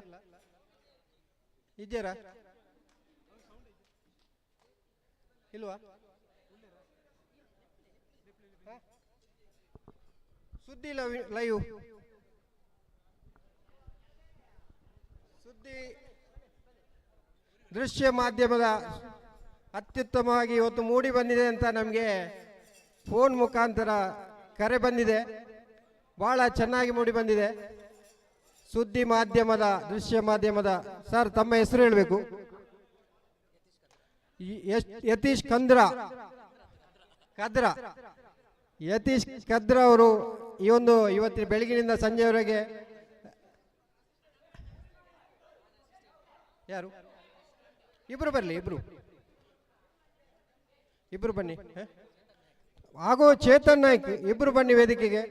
ಇದ್ದೀರಾ ಇಲ್ವಾ? ಸುದ್ದಿ ಲೈವ್ ಸುದ್ದಿ ದೃಶ್ಯ ಮಾಧ್ಯಮದ ಅತ್ಯುತ್ತಮವಾಗಿ ಇವತ್ತು ಮೂಡಿ ಬಂದಿದೆ ಅಂತ ನಮಗೆ ಫೋನ್ ಮುಖಾಂತರ ಕರೆ ಬಂದಿದೆ. ಬಹಳ ಚೆನ್ನಾಗಿ ಮೂಡಿ ಬಂದಿದೆ. ಸುದ್ದಿ ಮಾಧ್ಯಮದ ದೃಶ್ಯ ಮಾಧ್ಯಮದ ಸರ್ ತಮ್ಮ ಹೆಸರು ಹೇಳಬೇಕು. ಯತೀಶ್ ಯತೀಶ್ ಕದ್ರ ಅವರು ಈ ಒಂದು ಇವತ್ತಿನ ಬೆಳಗಿನಿಂದ ಸಂಜೆವರೆಗೆ ಯಾರು ಇಬ್ರು ಬರಲಿ, ಇಬ್ರು ಬನ್ನಿ. ಹಾಗೂ ಚೇತನ್ ನಾಯ್ಕ್ ಇಬ್ರು ಬನ್ನಿ ವೇದಿಕೆಗೆ.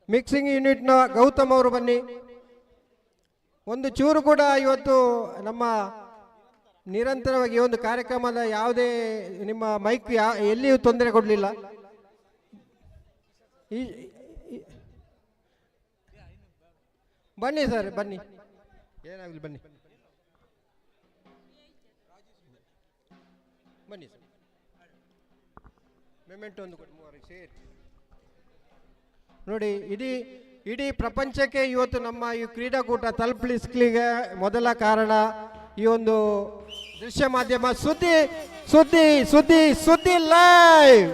ಮಿಕ್ಸಿಂಗ್ ಯೂನಿಟ್ನ ಗೌತಮ್ ಅವರು ಬನ್ನಿ. ಒಂದು ಚೂರು ಕೂಡ ಇವತ್ತು ನಮ್ಮ ನಿರಂತರವಾಗಿ ಈ ಒಂದು ಕಾರ್ಯಕ್ರಮದ ಯಾವುದೇ ನಿಮ್ಮ ಮೈಕ್ ಎಲ್ಲಿಯೂ ತೊಂದರೆ ಕೊಡಲಿಲ್ಲ. ಬನ್ನಿ ಸರ್, ಬನ್ನಿ, ಏನಾಗಲಿ ಬನ್ನಿ ಬನ್ನಿ ಸರ್. ಮೆಮೆಂಟೋ ಒಂದು ಕೊಡಿ, ಮೂವರು ಸೇರಿ ನೋಡಿ. ಇಡೀ ಪ್ರಪಂಚಕ್ಕೆ ಇವತ್ತು ನಮ್ಮ ಈ ಕ್ರೀಡಾಕೂಟ ತಲುಪಿಸ್ಲಿಕ್ಕೆ ಮೊದಲ ಕಾರಣ ಈ ಒಂದು ದೃಶ್ಯ ಮಾಧ್ಯಮ. ಸುದ್ದಿ ಸುದ್ದಿ ಸುದ್ದಿ ಸುದ್ದಿ ಲೈವ್.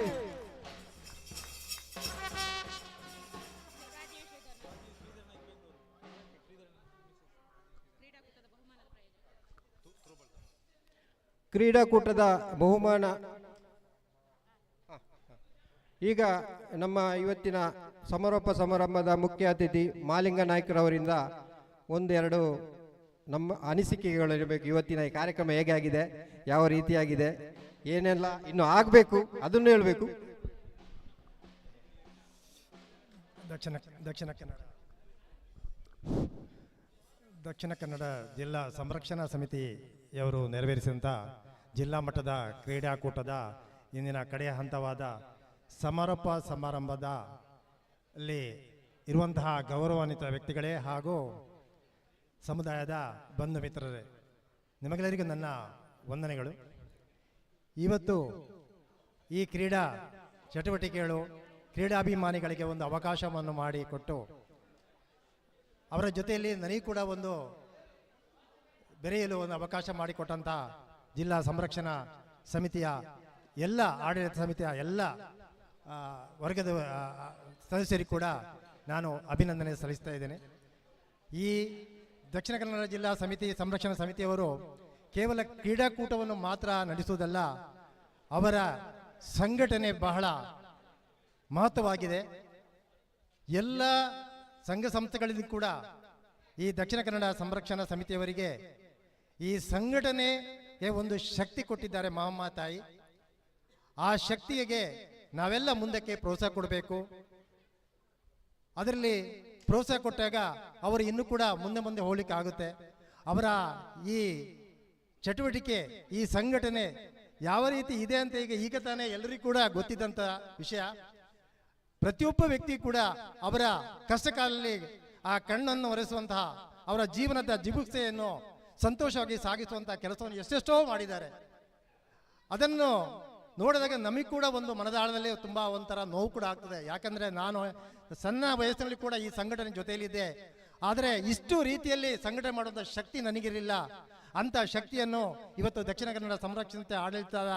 ಕ್ರೀಡಾಕೂಟದ ಬಹುಮಾನ. ಈಗ ನಮ್ಮ ಇವತ್ತಿನ ಸಮಾರೋಪ ಸಮಾರಂಭದ ಮುಖ್ಯ ಅತಿಥಿ ಮಾಲಿಂಗ ನಾಯ್ಕರವರಿಂದ ಒಂದೆರಡು ನಮ್ಮ ಅನಿಸಿಕೆಗಳಿರಬೇಕು. ಇವತ್ತಿನ ಈ ಕಾರ್ಯಕ್ರಮ ಹೇಗೆ ಆಗಿದೆ, ಯಾವ ರೀತಿಯಾಗಿದೆ, ಏನೆಲ್ಲ ಇನ್ನು ಆಗಬೇಕು ಅದನ್ನು ಹೇಳಬೇಕು. ದಕ್ಷಿಣ ಕನ್ನಡ ಜಿಲ್ಲಾ ಸಂರಕ್ಷಣಾ ಸಮಿತಿಯವರು ನೆರವೇರಿಸಿದಂಥ ಜಿಲ್ಲಾ ಮಟ್ಟದ ಕ್ರೀಡಾಕೂಟದ ಇಂದಿನ ಕಡೆಯ ಹಂತವಾದ ಸಮಾರೋಪ ಸಮಾರಂಭದ ಅಲ್ಲಿ ಇರುವಂತಹ ಗೌರವಾನ್ವಿತ ವ್ಯಕ್ತಿಗಳೇ ಹಾಗೂ ಸಮುದಾಯದ ಬಂಧು ಮಿತ್ರರೇ, ನಿಮಗೆಲ್ಲರಿಗೂ ನನ್ನ ವಂದನೆಗಳು. ಇವತ್ತು ಈ ಕ್ರೀಡಾ ಚಟುವಟಿಕೆಗಳು ಕ್ರೀಡಾಭಿಮಾನಿಗಳಿಗೆ ಒಂದು ಅವಕಾಶವನ್ನು ಮಾಡಿಕೊಟ್ಟು ಅವರ ಜೊತೆಯಲ್ಲಿ ನನಗೆ ಕೂಡ ಒಂದು ಬೆರೆಯಲು ಒಂದು ಅವಕಾಶ ಮಾಡಿಕೊಟ್ಟಂಥ ಜಿಲ್ಲಾ ಸಂರಕ್ಷಣಾ ಸಮಿತಿಯ ಎಲ್ಲ ಆಡಳಿತ ಸಮಿತಿಯ ಎಲ್ಲ ವರ್ಗದ ಸದಸ್ಯರಿಗೂ ಕೂಡ ನಾನು ಅಭಿನಂದನೆ ಸಲ್ಲಿಸ್ತಾ ಇದ್ದೇನೆ. ಈ ದಕ್ಷಿಣ ಕನ್ನಡ ಜಿಲ್ಲಾ ಸಂರಕ್ಷಣಾ ಸಮಿತಿಯವರು ಕೇವಲ ಕ್ರೀಡಾಕೂಟವನ್ನು ಮಾತ್ರ ನಡೆಸುವುದಲ್ಲ, ಅವರ ಸಂಘಟನೆ ಬಹಳ ಮಹತ್ವವಾಗಿದೆ. ಎಲ್ಲ ಸಂಘ ಸಂಸ್ಥೆಗಳಿಗೂ ಕೂಡ ಈ ದಕ್ಷಿಣ ಕನ್ನಡ ಸಂರಕ್ಷಣಾ ಸಮಿತಿಯವರಿಗೆ ಈ ಸಂಘಟನೆಗೆ ಒಂದು ಶಕ್ತಿ ಕೊಟ್ಟಿದ್ದಾರೆ ಮಹಾಮಾ ತಾಯಿ. ಆ ಶಕ್ತಿಗೆ ನಾವೆಲ್ಲ ಮುಂದಕ್ಕೆ ಪ್ರೋತ್ಸಾಹ ಕೊಡಬೇಕು. ಅದರಲ್ಲಿ ಪ್ರೋತ್ಸಾಹ ಕೊಟ್ಟಾಗ ಅವರು ಇನ್ನೂ ಕೂಡ ಮುಂದೆ ಹೋಗ್ಲಿಕ್ಕೆ ಆಗುತ್ತೆ. ಅವರ ಈ ಚಟುವಟಿಕೆ, ಈ ಸಂಘಟನೆ ಯಾವ ರೀತಿ ಇದೆ ಅಂತ ಈಗ ತಾನೇ ಎಲ್ಲರಿಗೂ ಕೂಡ ಗೊತ್ತಿದ್ದಂಥ ವಿಷಯ. ಪ್ರತಿಯೊಬ್ಬ ವ್ಯಕ್ತಿ ಕೂಡ ಅವರ ಕಷ್ಟ ಕಾಲದಲ್ಲಿ ಆ ಕಣ್ಣನ್ನು ಒರೆಸುವಂತಹ, ಅವರ ಜೀವನದ ಜಿಗುಪ್ಸೆಯನ್ನು ಸಂತೋಷವಾಗಿ ಸಾಗಿಸುವಂತಹ ಕೆಲಸವನ್ನು ಎಷ್ಟೆಷ್ಟೋ ಮಾಡಿದ್ದಾರೆ. ಅದನ್ನು ನೋಡಿದಾಗ ನಮಗೆ ಕೂಡ ಒಂದು ಮನದಾಳದಲ್ಲಿ ತುಂಬ ಒಂಥರ ನೋವು ಕೂಡ ಆಗ್ತದೆ. ಯಾಕಂದರೆ ನಾನು ಸಣ್ಣ ವಯಸ್ಸಿನಲ್ಲಿ ಕೂಡ ಈ ಸಂಘಟನೆ ಜೊತೆಯಲ್ಲಿದ್ದೆ. ಆದರೆ ಇಷ್ಟು ರೀತಿಯಲ್ಲಿ ಸಂಘಟನೆ ಮಾಡುವಂಥ ಶಕ್ತಿ ನನಗಿರಲಿಲ್ಲ. ಅಂಥ ಶಕ್ತಿಯನ್ನು ಇವತ್ತು ದಕ್ಷಿಣ ಕನ್ನಡ ಸಂರಕ್ಷಣೆ ಆಡಳಿತದ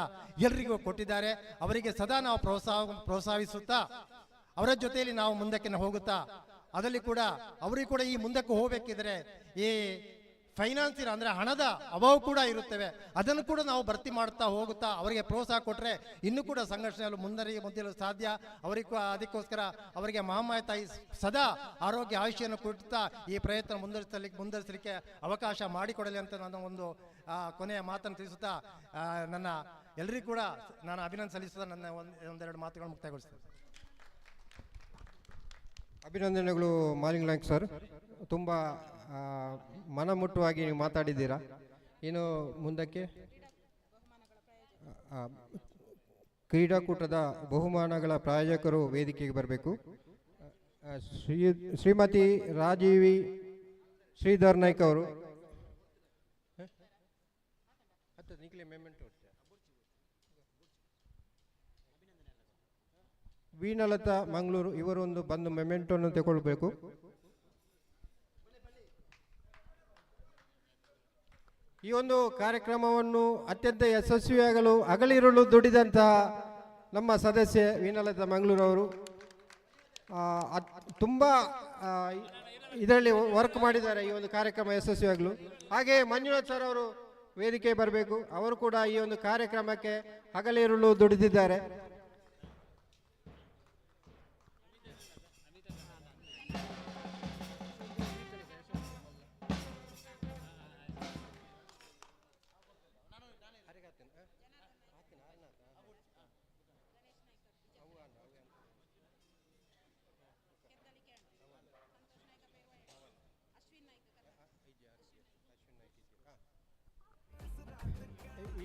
ಎಲ್ಲರಿಗೂ ಕೊಟ್ಟಿದ್ದಾರೆ. ಅವರಿಗೆ ಸದಾ ನಾವು ಪ್ರೋತ್ಸಾಹಿಸುತ್ತಾ ಅವರ ಜೊತೆಯಲ್ಲಿ ನಾವು ಮುಂದಕ್ಕೆ ಹೋಗುತ್ತಾ, ಅದರಲ್ಲಿ ಕೂಡ ಅವರಿಗೆ ಕೂಡ ಈ ಮುಂದಕ್ಕೆ ಹೋಗಬೇಕಿದ್ರೆ ಈ ಫೈನಾನ್ಸಿನ ಅಂದರೆ ಹಣದ ಅಭಾವ ಕೂಡ ಇರುತ್ತವೆ. ಅದನ್ನು ಕೂಡ ನಾವು ಭರ್ತಿ ಮಾಡ್ತಾ ಹೋಗುತ್ತಾ ಅವರಿಗೆ ಪ್ರೋತ್ಸಾಹ ಕೊಟ್ಟರೆ ಇನ್ನೂ ಕೂಡ ಸಂಘರ್ಷಣೆಯಲ್ಲಿ ಮುಂದೆಲು ಸಾಧ್ಯ. ಅವರಿಗೂ ಅದಕ್ಕೋಸ್ಕರ ಅವರಿಗೆ ಮಹಾಮಾಯ ತಾಯಿ ಸದಾ ಆರೋಗ್ಯ ಆಯುಷ್ಯನ್ನು ಕೊಡುತ್ತಾ ಈ ಪ್ರಯತ್ನ ಮುಂದುವರಿಸಲಿಕ್ಕೆ ಅವಕಾಶ ಮಾಡಿಕೊಡಲಿ ಅಂತ ನನ್ನ ಒಂದು ಕೊನೆಯ ಮಾತನ್ನು ತಿಳಿಸುತ್ತಾ ನನ್ನ ಎಲ್ಲರಿಗೂ ಕೂಡ ನಾನು ಅಭಿನಂದನೆ ಸಲ್ಲಿಸುತ್ತಾ ನನ್ನ ಒಂದೆರಡು ಮಾತುಗಳನ್ನು ಮುಕ್ತಾಯಗೊಳಿಸ್ತೇನೆ. ಅಭಿನಂದನೆಗಳು ಮಾಲಿಂಗ ನಾಯ್ಕ್ ಸರ್, ತುಂಬ ಮನಮುಟ್ಟುವಾಗಿ ನೀವು ಮಾತಾಡಿದ್ದೀರಾ. ಇನ್ನು ಮುಂದಕ್ಕೆ ಕ್ರೀಡಾಕೂಟದ ಬಹುಮಾನಗಳ ಪ್ರಾಯೋಜಕರು ವೇದಿಕೆಗೆ ಬರಬೇಕು. ಶ್ರೀಮತಿ ರಾಜೀವಿ ಶ್ರೀಧರ್ ನಾಯ್ಕ್ ಅವರು. ವೀಣಲತಾ ಮಂಗಳೂರು ಇವರು ಒಂದು ಬಂದು ಮೆಮೆಂಟೋನ್ನು ತಗೊಳ್ಬೇಕು. ಈ ಒಂದು ಕಾರ್ಯಕ್ರಮವನ್ನು ಅತ್ಯಂತ ಯಶಸ್ವಿಯಾಗಲು ಹಗಲಿರುಳು ದುಡಿದಂತಹ ನಮ್ಮ ಸದಸ್ಯೆ ವೀಣಲತಾ ಮಂಗಳೂರು ಅವರು ತುಂಬ ಇದರಲ್ಲಿ ವರ್ಕ್ ಮಾಡಿದ್ದಾರೆ ಈ ಒಂದು ಕಾರ್ಯಕ್ರಮ ಯಶಸ್ವಿಯಾಗಲು. ಹಾಗೆ ಮಂಜುನಾಥ್ ಸರ್ ಅವರು ವೇದಿಕೆ ಬರಬೇಕು. ಅವರು ಕೂಡ ಈ ಒಂದು ಕಾರ್ಯಕ್ರಮಕ್ಕೆ ಹಗಲಿರುಳು ದುಡಿದಿದ್ದಾರೆ.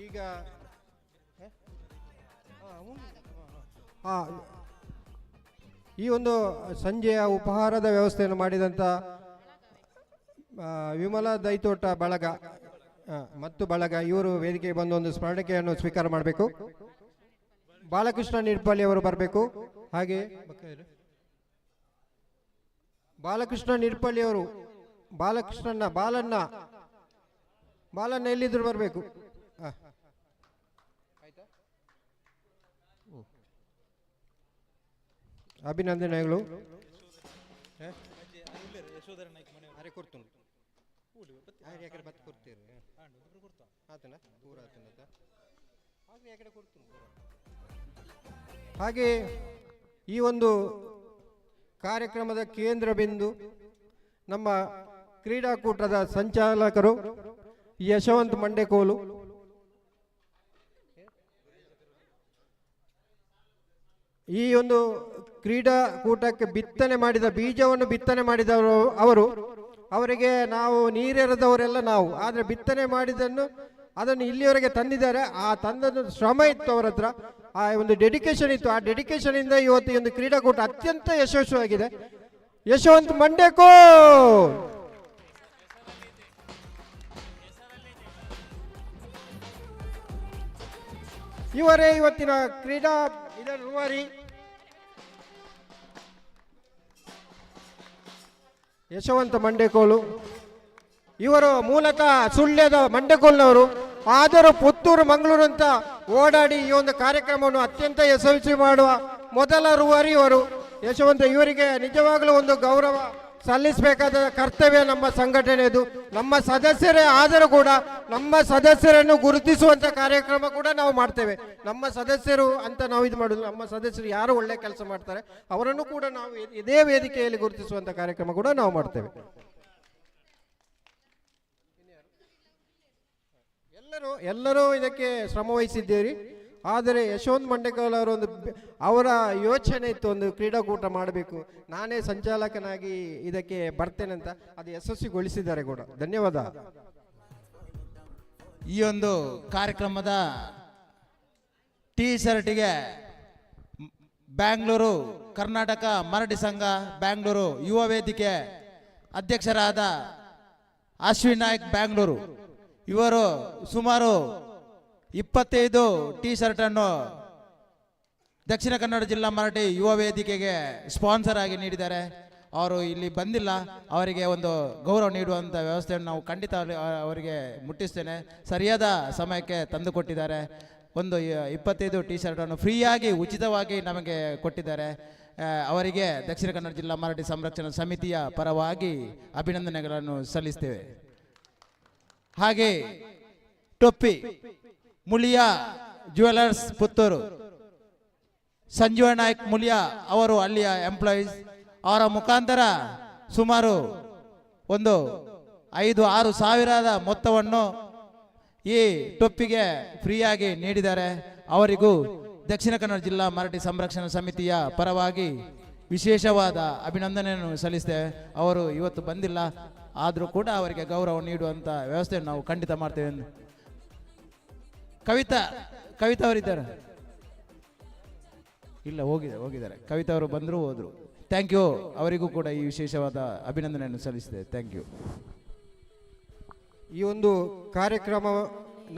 ಈಗ ಈ ಒಂದು ಸಂಜೆಯ ಉಪಹಾರದ ವ್ಯವಸ್ಥೆಯನ್ನು ಮಾಡಿದಂಥ ವಿಮಲಾ ದೈತೋಟ ಬಳಗ ಮತ್ತು ಬಳಗ ಇವರು ವೇದಿಕೆಗೆ ಬಂದು ಒಂದು ಸ್ಮರಣಿಕೆಯನ್ನು ಸ್ವೀಕಾರ ಮಾಡಬೇಕು. ಬಾಲಕೃಷ್ಣ ನಿಡ್ಪಳ್ಳಿ ಅವರು ಬರಬೇಕು. ಹಾಗೆ ಬಾಲಕೃಷ್ಣ ನಿಡ್ಪಳ್ಳಿ ಅವರು ಬಾಲನ್ನ ಎಲ್ಲಿದ್ರು ಬರಬೇಕು. ಅಭಿನಂದನೆಗಳು. ಹಾಗೆ ಈ ಒಂದು ಕಾರ್ಯಕ್ರಮದ ಕೇಂದ್ರ ಬಿಂದು ನಮ್ಮ ಕ್ರೀಡಾಕೂಟದ ಸಂಚಾಲಕರು ಯಶವಂತ್ ಮಂಡೆಕೋಲು. ಈ ಒಂದು ಕ್ರೀಡಾಕೂಟಕ್ಕೆ ಬೀಜವನ್ನು ಬಿತ್ತನೆ ಮಾಡಿದವರು ಅವರಿಗೆ ನಾವು ನೀರೆರೆದವರೆಲ್ಲ ನಾವು. ಆದರೆ ಬಿತ್ತನೆ ಮಾಡಿದನ್ನು ಅದನ್ನು ಇಲ್ಲಿವರೆಗೆ ತಂದಿದ್ದಾರೆ. ಆ ತಂದದ್ದು ಶ್ರಮ ಇತ್ತು ಅವರ ಹತ್ರ, ಆ ಒಂದು ಡೆಡಿಕೇಶನ್ ಇತ್ತು. ಆ ಡೆಡಿಕೇಶನ್ ಇಂದ ಇವತ್ತು ಈ ಒಂದು ಕ್ರೀಡಾಕೂಟ ಅತ್ಯಂತ ಯಶಸ್ವಿಯಾಗಿದೆ. ಯಶವಂತ್ ಮಂಡೆಕೋಲ್ ಇವರೇ ಇವತ್ತಿನ ಕ್ರೀಡಾ ಇದರ ರೂವಾರಿ. ಯಶವಂತ ಮಂಡೆಕೋಲು ಇವರು ಮೂಲತಃ ಸುಳ್ಯದ ಮಂಡೆಕೋಲ್ನವರು, ಆದರೂ ಪುತ್ತೂರು ಮಂಗಳೂರು ಅಂತ ಓಡಾಡಿ ಈ ಒಂದು ಕಾರ್ಯಕ್ರಮವನ್ನು ಅತ್ಯಂತ ಯಶಸ್ವಿ ಮಾಡುವ ಮೊದಲ ರೂವಾರಿ ಇವರು. ಯಶವಂತ ಇವರಿಗೆ ನಿಜವಾಗಲೂ ಒಂದು ಗೌರವ ಸಲ್ಲಿಸಬೇಕಾದ ಕರ್ತವ್ಯ ನಮ್ಮ ಸಂಘಟನೆಯದು. ನಮ್ಮ ಸದಸ್ಯರೇ ಆದರೂ ಕೂಡ ನಮ್ಮ ಸದಸ್ಯರನ್ನು ಗುರುತಿಸುವಂಥ ಕಾರ್ಯಕ್ರಮ ಕೂಡ ನಾವು ಮಾಡ್ತೇವೆ. ನಮ್ಮ ಸದಸ್ಯರು ಅಂತ ನಾವು ಇದು ಮಾಡೋದು, ನಮ್ಮ ಸದಸ್ಯರು ಯಾರು ಒಳ್ಳೆ ಕೆಲಸ ಮಾಡ್ತಾರೆ ಅವರನ್ನು ಕೂಡ ನಾವು ಇದೇ ವೇದಿಕೆಯಲ್ಲಿ ಗುರುತಿಸುವಂಥ ಕಾರ್ಯಕ್ರಮ ಕೂಡ ನಾವು ಮಾಡ್ತೇವೆ. ಎಲ್ಲರೂ ಇದಕ್ಕೆ ಶ್ರಮ ವಹಿಸಿದ್ದೀರಿ. ಆದರೆ ಯಶವಂತ್ ಮಂಡೆಕೋಲ್ ಅವರ ಯೋಚನೆ ಇತ್ತು, ಒಂದು ಕ್ರೀಡಾಕೂಟ ಮಾಡಬೇಕು, ನಾನೇ ಸಂಚಾಲಕನಾಗಿ ಇದಕ್ಕೆ ಬರ್ತೇನೆ ಅಂತ. ಅದು ಯಶಸ್ವಿಗೊಳಿಸಿದ್ದಾರೆ ಕೂಡ. ಧನ್ಯವಾದ. ಈ ಒಂದು ಕಾರ್ಯಕ್ರಮದ ಟೀ ಶರ್ಟಿಗೆ ಬ್ಯಾಂಗ್ಳೂರು ಕರ್ನಾಟಕ ಮರಾಠಿ ಸಂಘ ಬ್ಯಾಂಗ್ಳೂರು ಯುವ ವೇದಿಕೆ ಅಧ್ಯಕ್ಷರಾದ ಅಶ್ವಿನ್ ನಾಯ್ಕ್ ಬ್ಯಾಂಗ್ಳೂರು ಇವರು ಸುಮಾರು 25 ಟೀ ಶರ್ಟನ್ನು ದಕ್ಷಿಣ ಕನ್ನಡ ಜಿಲ್ಲಾ ಮರಾಠಿ ಯುವ ವೇದಿಕೆಗೆ ಸ್ಪಾನ್ಸರ್ ಆಗಿ ನೀಡಿದ್ದಾರೆ. ಅವರು ಇಲ್ಲಿ ಬಂದಿಲ್ಲ, ಅವರಿಗೆ ಒಂದು ಗೌರವ ನೀಡುವಂಥ ವ್ಯವಸ್ಥೆಯನ್ನು ನಾವು ಖಂಡಿತ ಅವರಿಗೆ ಮುಟ್ಟಿಸ್ತೇನೆ. ಸರಿಯಾದ ಸಮಯಕ್ಕೆ ತಂದು ಕೊಟ್ಟಿದ್ದಾರೆ. ಒಂದು 25 ಟೀ ಶರ್ಟನ್ನು ಫ್ರೀಯಾಗಿ ಉಚಿತವಾಗಿ ನಮಗೆ ಕೊಟ್ಟಿದ್ದಾರೆ. ಅವರಿಗೆ ದಕ್ಷಿಣ ಕನ್ನಡ ಜಿಲ್ಲಾ ಮರಾಠಿ ಸಂರಕ್ಷಣಾ ಸಮಿತಿಯ ಪರವಾಗಿ ಅಭಿನಂದನೆಗಳನ್ನು ಸಲ್ಲಿಸ್ತೇವೆ. ಹಾಗೆ ಟೊಪ್ಪಿ ಮುಳಿಯಾ ಜ್ಯುವೆಲರ್ಸ್ ಪುತ್ತೂರು ಸಂಜೀವ ನಾಯ್ಕ್ ಮುಳಿಯಾ ಅವರು ಅಲ್ಲಿಯ ಎಂಪ್ಲಾಯೀಸ್. ಅವರ ಮುಖಾಂತರ ಸುಮಾರು ಒಂದು 5-6 ಸಾವಿರದ ಮೊತ್ತವನ್ನು ಈ ಟೊಪ್ಪಿಗೆ ಫ್ರೀಯಾಗಿ ನೀಡಿದ್ದಾರೆ. ಅವರಿಗೂ ದಕ್ಷಿಣ ಕನ್ನಡ ಜಿಲ್ಲಾ ಮರಾಠಿ ಸಂರಕ್ಷಣಾ ಸಮಿತಿಯ ಪರವಾಗಿ ವಿಶೇಷವಾದ ಅಭಿನಂದನೆಯನ್ನು ಸಲ್ಲಿಸ್ತೇವೆ. ಅವರು ಇವತ್ತು ಬಂದಿಲ್ಲ, ಆದರೂ ಕೂಡ ಅವರಿಗೆ ಗೌರವ ನೀಡುವಂಥ ವ್ಯವಸ್ಥೆಯನ್ನು ನಾವು ಖಂಡಿತ ಮಾಡ್ತೇವೆ ಎಂದು. ಕವಿತಾ ಅವರಿದ್ದಾರೆ? ಇಲ್ಲ, ಹೋಗಿದ್ದಾರೆ. ಕವಿತಾ ಅವರು ಬಂದರು, ಹೋದರು. Thank you. ಅವರಿಗೂ ಕೂಡ ಈ ವಿಶೇಷವಾದ ಅಭಿನಂದನೆಯನ್ನು ಸಲ್ಲಿಸ್ತೇವೆ. Thank you. ಈ ಒಂದು ಕಾರ್ಯಕ್ರಮ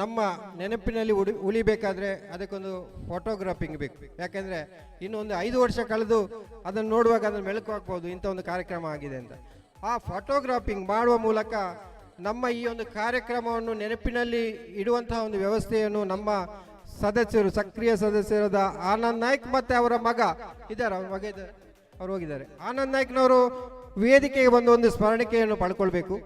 ನಮ್ಮ ನೆನಪಿನಲ್ಲಿ ಉಳಿಬೇಕಾದ್ರೆ ಅದಕ್ಕೊಂದು ಫೋಟೋಗ್ರಾಫಿಂಗ್ ಬೇಕು. ಯಾಕೆಂದರೆ ಇನ್ನೊಂದು 5 ವರ್ಷ ಕಳೆದು ಅದನ್ನು ನೋಡುವಾಗ ಅದನ್ನು ಮೆಲುಕು ಹಾಕ್ಬೋದು, ಇಂಥ ಒಂದು ಕಾರ್ಯಕ್ರಮ ಆಗಿದೆ ಅಂತ. ಆ ಫೋಟೋಗ್ರಾಫಿಂಗ್ ಮಾಡುವ ಮೂಲಕ ನಮ್ಮ ಈ ಒಂದು ಕಾರ್ಯಕ್ರಮವನ್ನು ನೆನಪಿನಲ್ಲಿ ಇಡುವಂತಹ ಒಂದು ವ್ಯವಸ್ಥೆಯನ್ನು ನಮ್ಮ ಸದಸ್ಯರು, ಸಕ್ರಿಯ ಸದಸ್ಯರಾದ ಆನಂದ್ ನಾಯ್ಕ್ ಮತ್ತು ಅವರ ಮಗ ಇದ್ದಾರೆ, ಅವರು ಹೋಗಿದ್ದಾರೆ. ಆನಂದ್ ನಾಯ್ಕ್ನವರು ವೇದಿಕೆಗೆ ಬಂದು ಒಂದು ಸ್ಮರಣಿಕೆಯನ್ನು ಪಡ್ಕೊಳ್ಬೇಕು.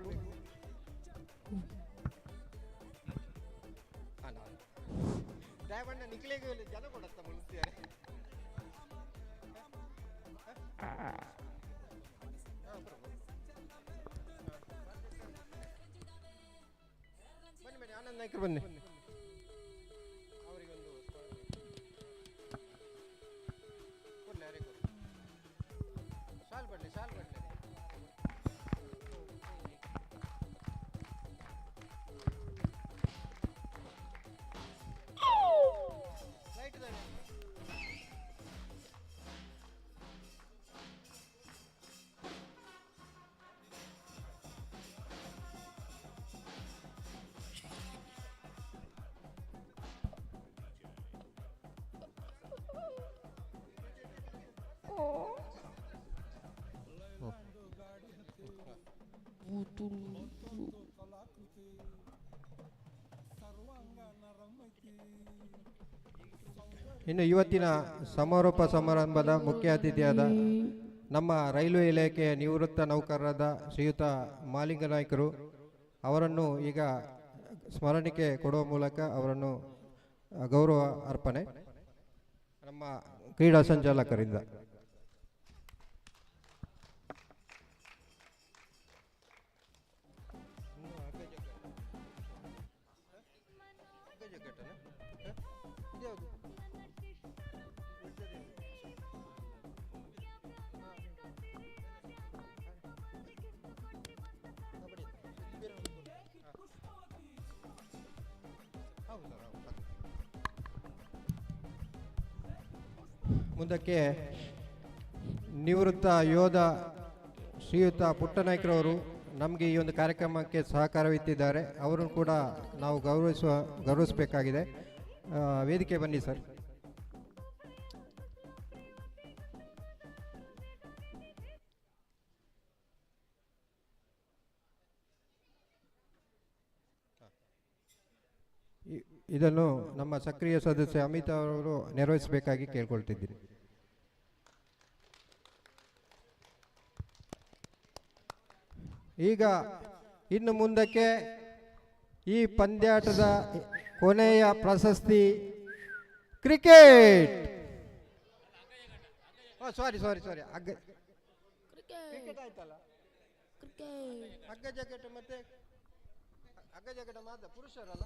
ಆನಂದ್ ನಾಯ್ಕರು ಬನ್ನಿ. ಇನ್ನು ಇವತ್ತಿನ ಸಮಾರೋಪ ಸಮಾರಂಭದ ಮುಖ್ಯ ಅತಿಥಿಯಾದ ನಮ್ಮ ರೈಲ್ವೆ ಇಲಾಖೆಯ ನಿವೃತ್ತ ನೌಕರರಾದ ಶ್ರೀಯುತ ಮಾಲಿಂಗನಾಯ್ಕರು ಅವರನ್ನು ಈಗ ಸ್ಮರಣಿಕೆ ಕೊಡುವ ಮೂಲಕ ಅವರನ್ನು ಗೌರವ ಅರ್ಪಣೆ ನಮ್ಮ ಕ್ರೀಡಾ ಸಂಚಾಲಕರಿಂದ. ಮುಂದಕ್ಕೆ ನಿವೃತ್ತ ಯೋಧ ಶ್ರೀಯುತ ಪುಟ್ಟನಾಯ್ಕರವರು ನಮಗೆ ಈ ಒಂದು ಕಾರ್ಯಕ್ರಮಕ್ಕೆ ಸಹಕಾರವಿತ್ತಿದ್ದಾರೆ. ಅವರನ್ನು ಕೂಡ ನಾವು ಗೌರವಿಸಬೇಕಾಗಿದೆ. ವೇದಿಕೆ ಬನ್ನಿ ಸರ್. ಇದನ್ನು ನಮ್ಮ ಸಕ್ರಿಯ ಸದಸ್ಯ ಅಮಿತ್ ಅವರು ನೆರವೇರಿಸಬೇಕಾಗಿ ಕೇಳ್ಕೊಳ್ತಿದ್ದೀನಿ. ಈಗ ಇನ್ನು ಮುಂದಕ್ಕೆ ಈ ಪಂದ್ಯಾಟದ ಕೊನೆಯ ಪ್ರಶಸ್ತಿ ಕ್ರಿಕೆಟ್. ಸಾರಿ ಕ್ರಿಕೆಟ್ ಆಯ್ತಲ್ಲ, ಹಗ್ಗ ಜಗ್ಗಾಟ ಮತ್ತೆ ಹಗ್ಗ ಜಗ್ಗಾಟ ಮಾತ್ರ ಪುರುಷರಲ್ಲ,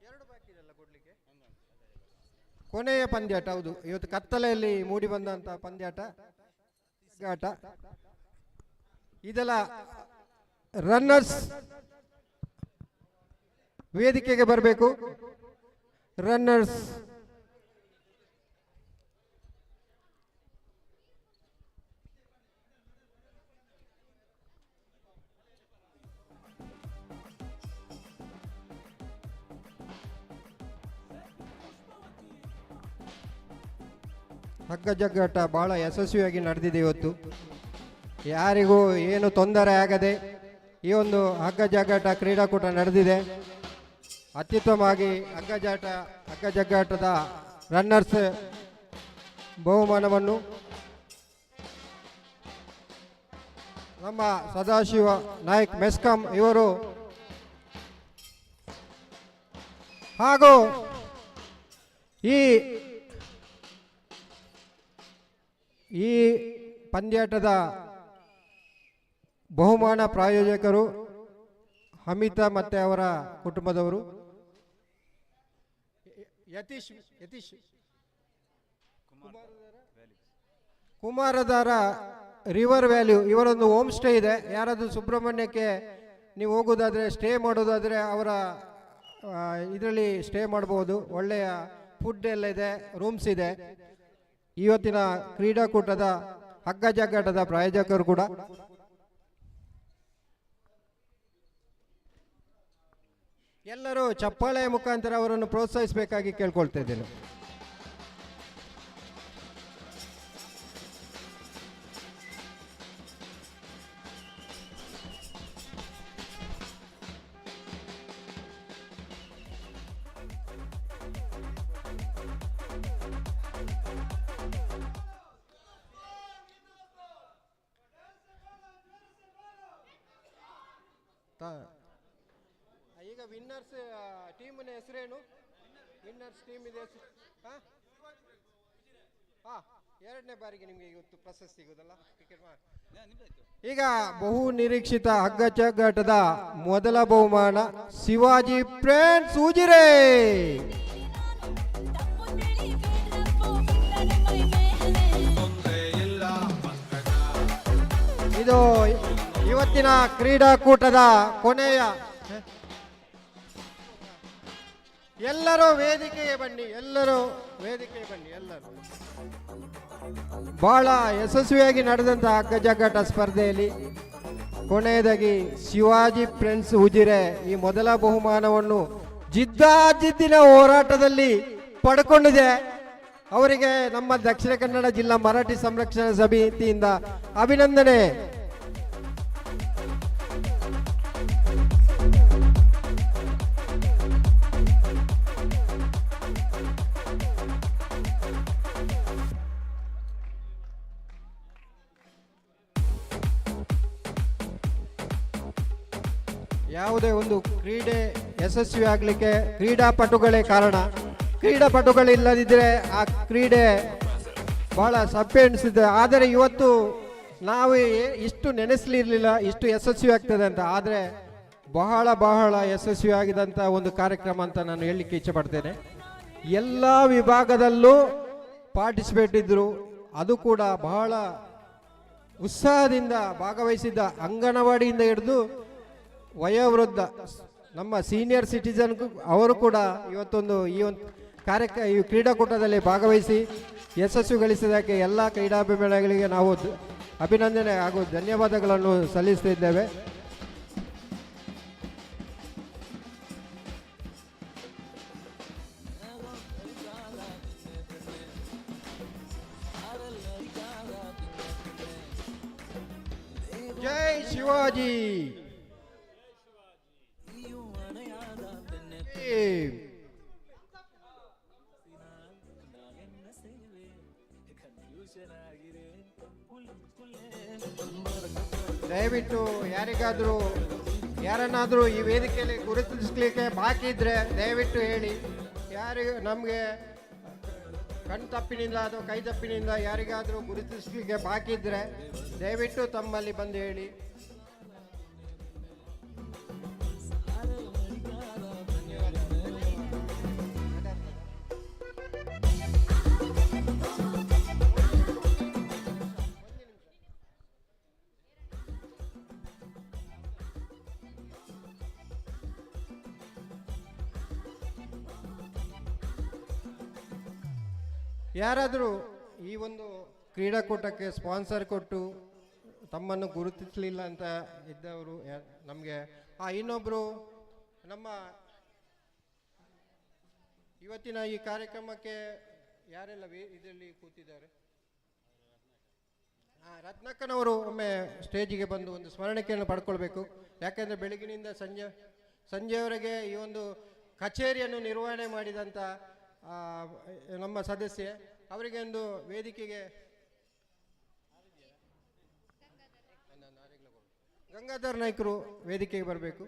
ಎರಡು ಬಾಕಿ ಇದೆಲ್ಲ ಕೊಡ್ಲಿಕ್ಕೆ. ಕೊನೆಯ ಪಂದ್ಯಾಟ ಹೌದು, ಇವತ್ತು ಕತ್ತಲೆಯಲ್ಲಿ ಮೂಡಿ ಬಂದಂತ ಪಂದ್ಯಾಟ ಆಟ. ಇದೆಲ್ಲ ರನ್ನರ್ಸ್ ವೇದಿಕೆಗೆ ಬರಬೇಕು. ರನ್ನರ್ಸ್ ಹಗ್ಗ ಜಗ್ಗಾಟ ಬಹಳ ಯಶಸ್ವಿಯಾಗಿ ನಡೆದಿದೆ ಇವತ್ತು. ಯಾರಿಗೂ ಏನು ತೊಂದರೆ ಆಗದೆ ಈ ಒಂದು ಹಗ್ಗ ಜಗ್ಗಾಟ ಕ್ರೀಡಾಕೂಟ ನಡೆದಿದೆ. ಅತ್ಯುತ್ತಮವಾಗಿ ಹಗ್ಗ ಜಗ್ಗಾಟದ ರನ್ನರ್ಸ್ ಬಹುಮಾನವನ್ನು ನಮ್ಮ ಸದಾಶಿವ ನಾಯ್ಕ್ ಮೆಸ್ಕಾಂ ಇವರು ಹಾಗೂ ಈ ಪಂದ್ಯಾಟದ ಬಹುಮಾನ ಪ್ರಾಯೋಜಕರು ಅಮಿತಾ ಮತ್ತೆ ಅವರ ಕುಟುಂಬದವರು. ಯತೀಶ್ ಕುಮಾರಧಾರ ರಿವರ್ ವ್ಯಾಲ್ಯೂ ಇವರೊಂದು ಹೋಮ್ ಸ್ಟೇ ಇದೆ. ಯಾರಾದರೂ ಸುಬ್ರಹ್ಮಣ್ಯಕ್ಕೆ ನೀವು ಹೋಗೋದಾದರೆ ಸ್ಟೇ ಮಾಡೋದಾದರೆ ಅವರ ಇದರಲ್ಲಿ ಸ್ಟೇ ಮಾಡ್ಬೋದು. ಒಳ್ಳೆಯ ಫುಡ್ ಎಲ್ಲ ಇದೆ, ರೂಮ್ಸ್ ಇದೆ. ಇವತ್ತಿನ ಕ್ರೀಡಾಕೂಟದ ಹಗ್ಗ ಜಗ್ಗಾಟದ ಪ್ರಾಯೋಜಕರು ಕೂಡ. ಎಲ್ಲರೂ ಚಪ್ಪಾಳೆಯ ಮುಖಾಂತರ ಅವರನ್ನು ಪ್ರೋತ್ಸಾಹಿಸಬೇಕಾಗಿ ಕೇಳ್ಕೊಳ್ತಾ ಇದ್ದೇನೆ. ಈಗ ವಿನ್ನರ್ಸ್ ಟೀಮಿನ ಹೆಸರೇನು? ವಿನ್ನರ್ಸ್ ಟೀಮ್ ಇದೆ ಎರಡನೇ ಬಾರಿಗೆ ನಿಮಗೆ ಇವತ್ತು ಪ್ರಶಸ್ತಿ ಸಿಗೋದಲ್ಲ ಕ್ರಿಕೆಟ್. ಈಗ ಬಹು ನಿರೀಕ್ಷಿತ ಹಗ್ಗ ಜಗ್ಗಾಟದ ಮೊದಲ ಬಹುಮಾನ ಶಿವಾಜಿ ಫ್ರೆಂಡ್ಸ್ ಉಜಿರೆ. ಇದು ಇವತ್ತಿನ ಕ್ರೀಡಾಕೂಟದ ಕೊನೆಯ. ಎಲ್ಲರೂ ವೇದಿಕೆಗೆ ಬನ್ನಿ, ಎಲ್ಲರೂ ಬಹಳ ಯಶಸ್ವಿಯಾಗಿ ನಡೆದಂತಹ ಹಗ್ಗ ಜಗ್ಗಾಟ ಸ್ಪರ್ಧೆಯಲ್ಲಿ ಕೊನೆಯದಾಗಿ ಶಿವಾಜಿ ಫ್ರೆಂಡ್ಸ್ ಉಜಿರೆ ಈ ಮೊದಲ ಬಹುಮಾನವನ್ನು ಜಿದ್ದಾಜಿದ್ದಿನ ಹೋರಾಟದಲ್ಲಿ ಪಡ್ಕೊಂಡಿದೆ. ಅವರಿಗೆ ನಮ್ಮ ದಕ್ಷಿಣ ಕನ್ನಡ ಜಿಲ್ಲಾ ಮರಾಠಿ ಸಂರಕ್ಷಣಾ ಸಮಿತಿಯಿಂದ ಅಭಿನಂದನೆ. ಯಾವುದೇ ಒಂದು ಕ್ರೀಡೆ ಯಶಸ್ವಿ ಆಗಲಿಕ್ಕೆ ಕ್ರೀಡಾಪಟುಗಳೇ ಕಾರಣ. ಕ್ರೀಡಾಪಟುಗಳಿಲ್ಲದಿದ್ದರೆ ಆ ಕ್ರೀಡೆ ಬಹಳ ಸಪ್ಪೆ ಎನಿಸಿದೆ. ಆದರೆ ಇವತ್ತು ನಾವು ಇಷ್ಟು ನೆನೆಸಲಿರಲಿಲ್ಲ ಇಷ್ಟು ಯಶಸ್ವಿ ಆಗ್ತದೆ ಅಂತ. ಆದರೆ ಬಹಳ ಬಹಳ ಯಶಸ್ವಿ ಆಗಿದಂಥ ಒಂದು ಕಾರ್ಯಕ್ರಮ ಅಂತ ನಾನು ಹೇಳಲಿಕ್ಕೆ ಇಚ್ಛೆ ಪಡ್ತೇನೆ. ಎಲ್ಲ ವಿಭಾಗದಲ್ಲೂ ಪಾರ್ಟಿಸಿಪೇಟ್ ಇದ್ದರು. ಅದು ಕೂಡ ಬಹಳ ಉತ್ಸಾಹದಿಂದ ಭಾಗವಹಿಸಿದ್ದ ಅಂಗನವಾಡಿಯಿಂದ ಹಿಡಿದು ವಯೋವೃದ್ಧ ನಮ್ಮ ಸೀನಿಯರ್ ಸಿಟಿಜನ್ ಅವರು ಕೂಡ ಇವತ್ತೊಂದು ಈ ಈ ಕ್ರೀಡಾಕೂಟದಲ್ಲಿ ಭಾಗವಹಿಸಿ ಯಶಸ್ವಿಗೊಳಿಸಿದ್ದಕ್ಕೆ ಎಲ್ಲ ಕ್ರೀಡಾಭಿಮಾನಿಗಳಿಗೆ ನಾವು ಅಭಿನಂದನೆ ಹಾಗೂ ಧನ್ಯವಾದಗಳನ್ನು ಸಲ್ಲಿಸುತ್ತಿದ್ದೇವೆ. ಜೈ ಶಿವಾಜಿ. ದಯವಿಟ್ಟು ಯಾರನ್ನಾದರೂ ಈ ವೇದಿಕೆಯಲ್ಲಿ ಗುರುತಿಸಲಿಕ್ಕೆ ಬಾಕಿ ಇದ್ರೆ ದಯವಿಟ್ಟು ಹೇಳಿ. ಯಾರಿಗೂ ನಮಗೆ ಕಣ್ ತಪ್ಪಿನಿಂದ ಅಥವಾ ಕೈ ತಪ್ಪಿನಿಂದ ಯಾರಿಗಾದರೂ ಗುರುತಿಸಲಿಕ್ಕೆ ಬಾಕಿ ಇದ್ರೆ ದಯವಿಟ್ಟು ತಮ್ಮಲ್ಲಿ ಬಂದು ಹೇಳಿ. ಯಾರಾದರೂ ಈ ಒಂದು ಕ್ರೀಡಾಕೂಟಕ್ಕೆ ಸ್ಪಾನ್ಸರ್ ಕೊಟ್ಟು ತಮ್ಮನ್ನು ಗುರುತಿಸಲಿಲ್ಲ ಅಂತ ಇದ್ದವರು ನಮಗೆ ಇನ್ನೊಬ್ಬರು ನಮ್ಮ ಇವತ್ತಿನ ಈ ಕಾರ್ಯಕ್ರಮಕ್ಕೆ ಯಾರೆಲ್ಲ ಇದರಲ್ಲಿ ಕೂತಿದ್ದಾರೆ, ರತ್ನಕ್ಕನವರು ಒಮ್ಮೆ ಸ್ಟೇಜಿಗೆ ಬಂದು ಒಂದು ಸ್ಮರಣೆಯನ್ನು ಪಡ್ಕೊಳ್ಬೇಕು. ಯಾಕೆಂದರೆ ಬೆಳಗಿನಿಂದ ಸಂಜೆಯವರೆಗೆ ಈ ಒಂದು ಕಚೇರಿಯನ್ನು ನಿರ್ವಹಣೆ ಮಾಡಿದಂಥ ನಮ್ಮ ಸದಸ್ಯೆ ಅವರಿಗೆ ಒಂದು ವೇದಿಕೆಗೆ ಗಂಗಾಧರ್ ನಾಯ್ಕರು ವೇದಿಕೆಗೆ ಬರಬೇಕು.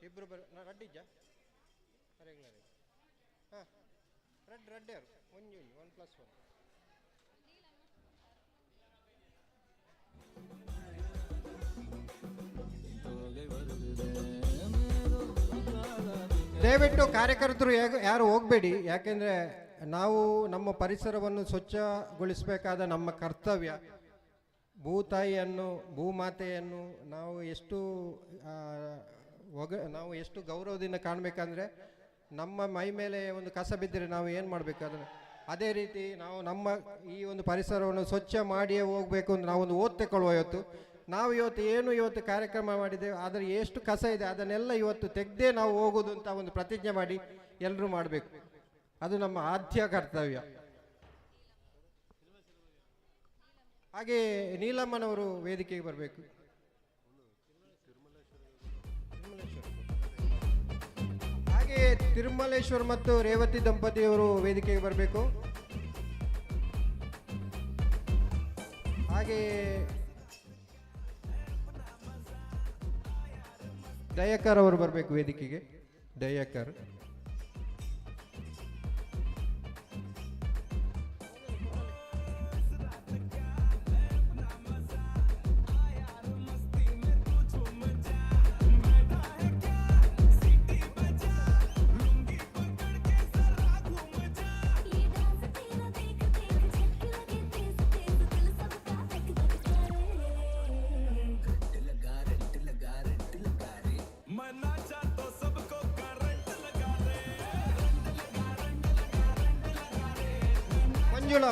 ಇಬ್ಬರು ರಡ್ಡಿಜ್ಜ ರಡ್ಡಿಯರು 1+1. ದಯವಿಟ್ಟು ಕಾರ್ಯಕರ್ತರು ಯಾರು ಹೋಗಬೇಡಿ. ಯಾಕೆಂದರೆ ನಾವು ನಮ್ಮ ಪರಿಸರವನ್ನು ಸ್ವಚ್ಛಗೊಳಿಸಬೇಕಾದ ನಮ್ಮ ಕರ್ತವ್ಯ. ಭೂತಾಯಿಯನ್ನು ಭೂಮಾತೆಯನ್ನು ನಾವು ಎಷ್ಟು ಗೌರವದಿಂದ ಕಾಣಬೇಕಂದ್ರೆ ನಮ್ಮ ಮೈ ಮೇಲೆ ಒಂದು ಕಸ ಬಿದ್ದರೆ ನಾವು ಏನು ಮಾಡಬೇಕು ಅದನ್ನು ಅದೇ ರೀತಿ ನಾವು ನಮ್ಮ ಈ ಒಂದು ಪರಿಸರವನ್ನು ಸ್ವಚ್ಛ ಮಾಡಿಯೇ ಹೋಗಬೇಕು ಅಂತ ನಾವೊಂದು ಓದ್ ತಗೊಳ್ಳುವ. ನಾವು ಇವತ್ತು ಕಾರ್ಯಕ್ರಮ ಮಾಡಿದ್ದೇವೆ, ಆದರೆ ಎಷ್ಟು ಕಸ ಇದೆ ಅದನ್ನೆಲ್ಲ ಇವತ್ತು ತೆಗೆದೇ ನಾವು ಹೋಗೋದು ಅಂತ ಒಂದು ಪ್ರತಿಜ್ಞೆ ಮಾಡಿ ಎಲ್ಲರೂ ಮಾಡಬೇಕು. ಅದು ನಮ್ಮ ಆದ್ಯ ಕರ್ತವ್ಯ. ಹಾಗೆ ನೀಲಮ್ಮನವರು ವೇದಿಕೆಗೆ ಬರಬೇಕು. ಹಾಗೆ ತಿರುಮಲೇಶ್ವರ್ ಮತ್ತು ರೇವತಿ ದಂಪತಿಯವರು ವೇದಿಕೆಗೆ ಬರಬೇಕು. ಹಾಗೆ ದಯಾಕರ್ ಅವರು ಬರಬೇಕು ವೇದಿಕೆಗೆ. ದಯಾಕರ್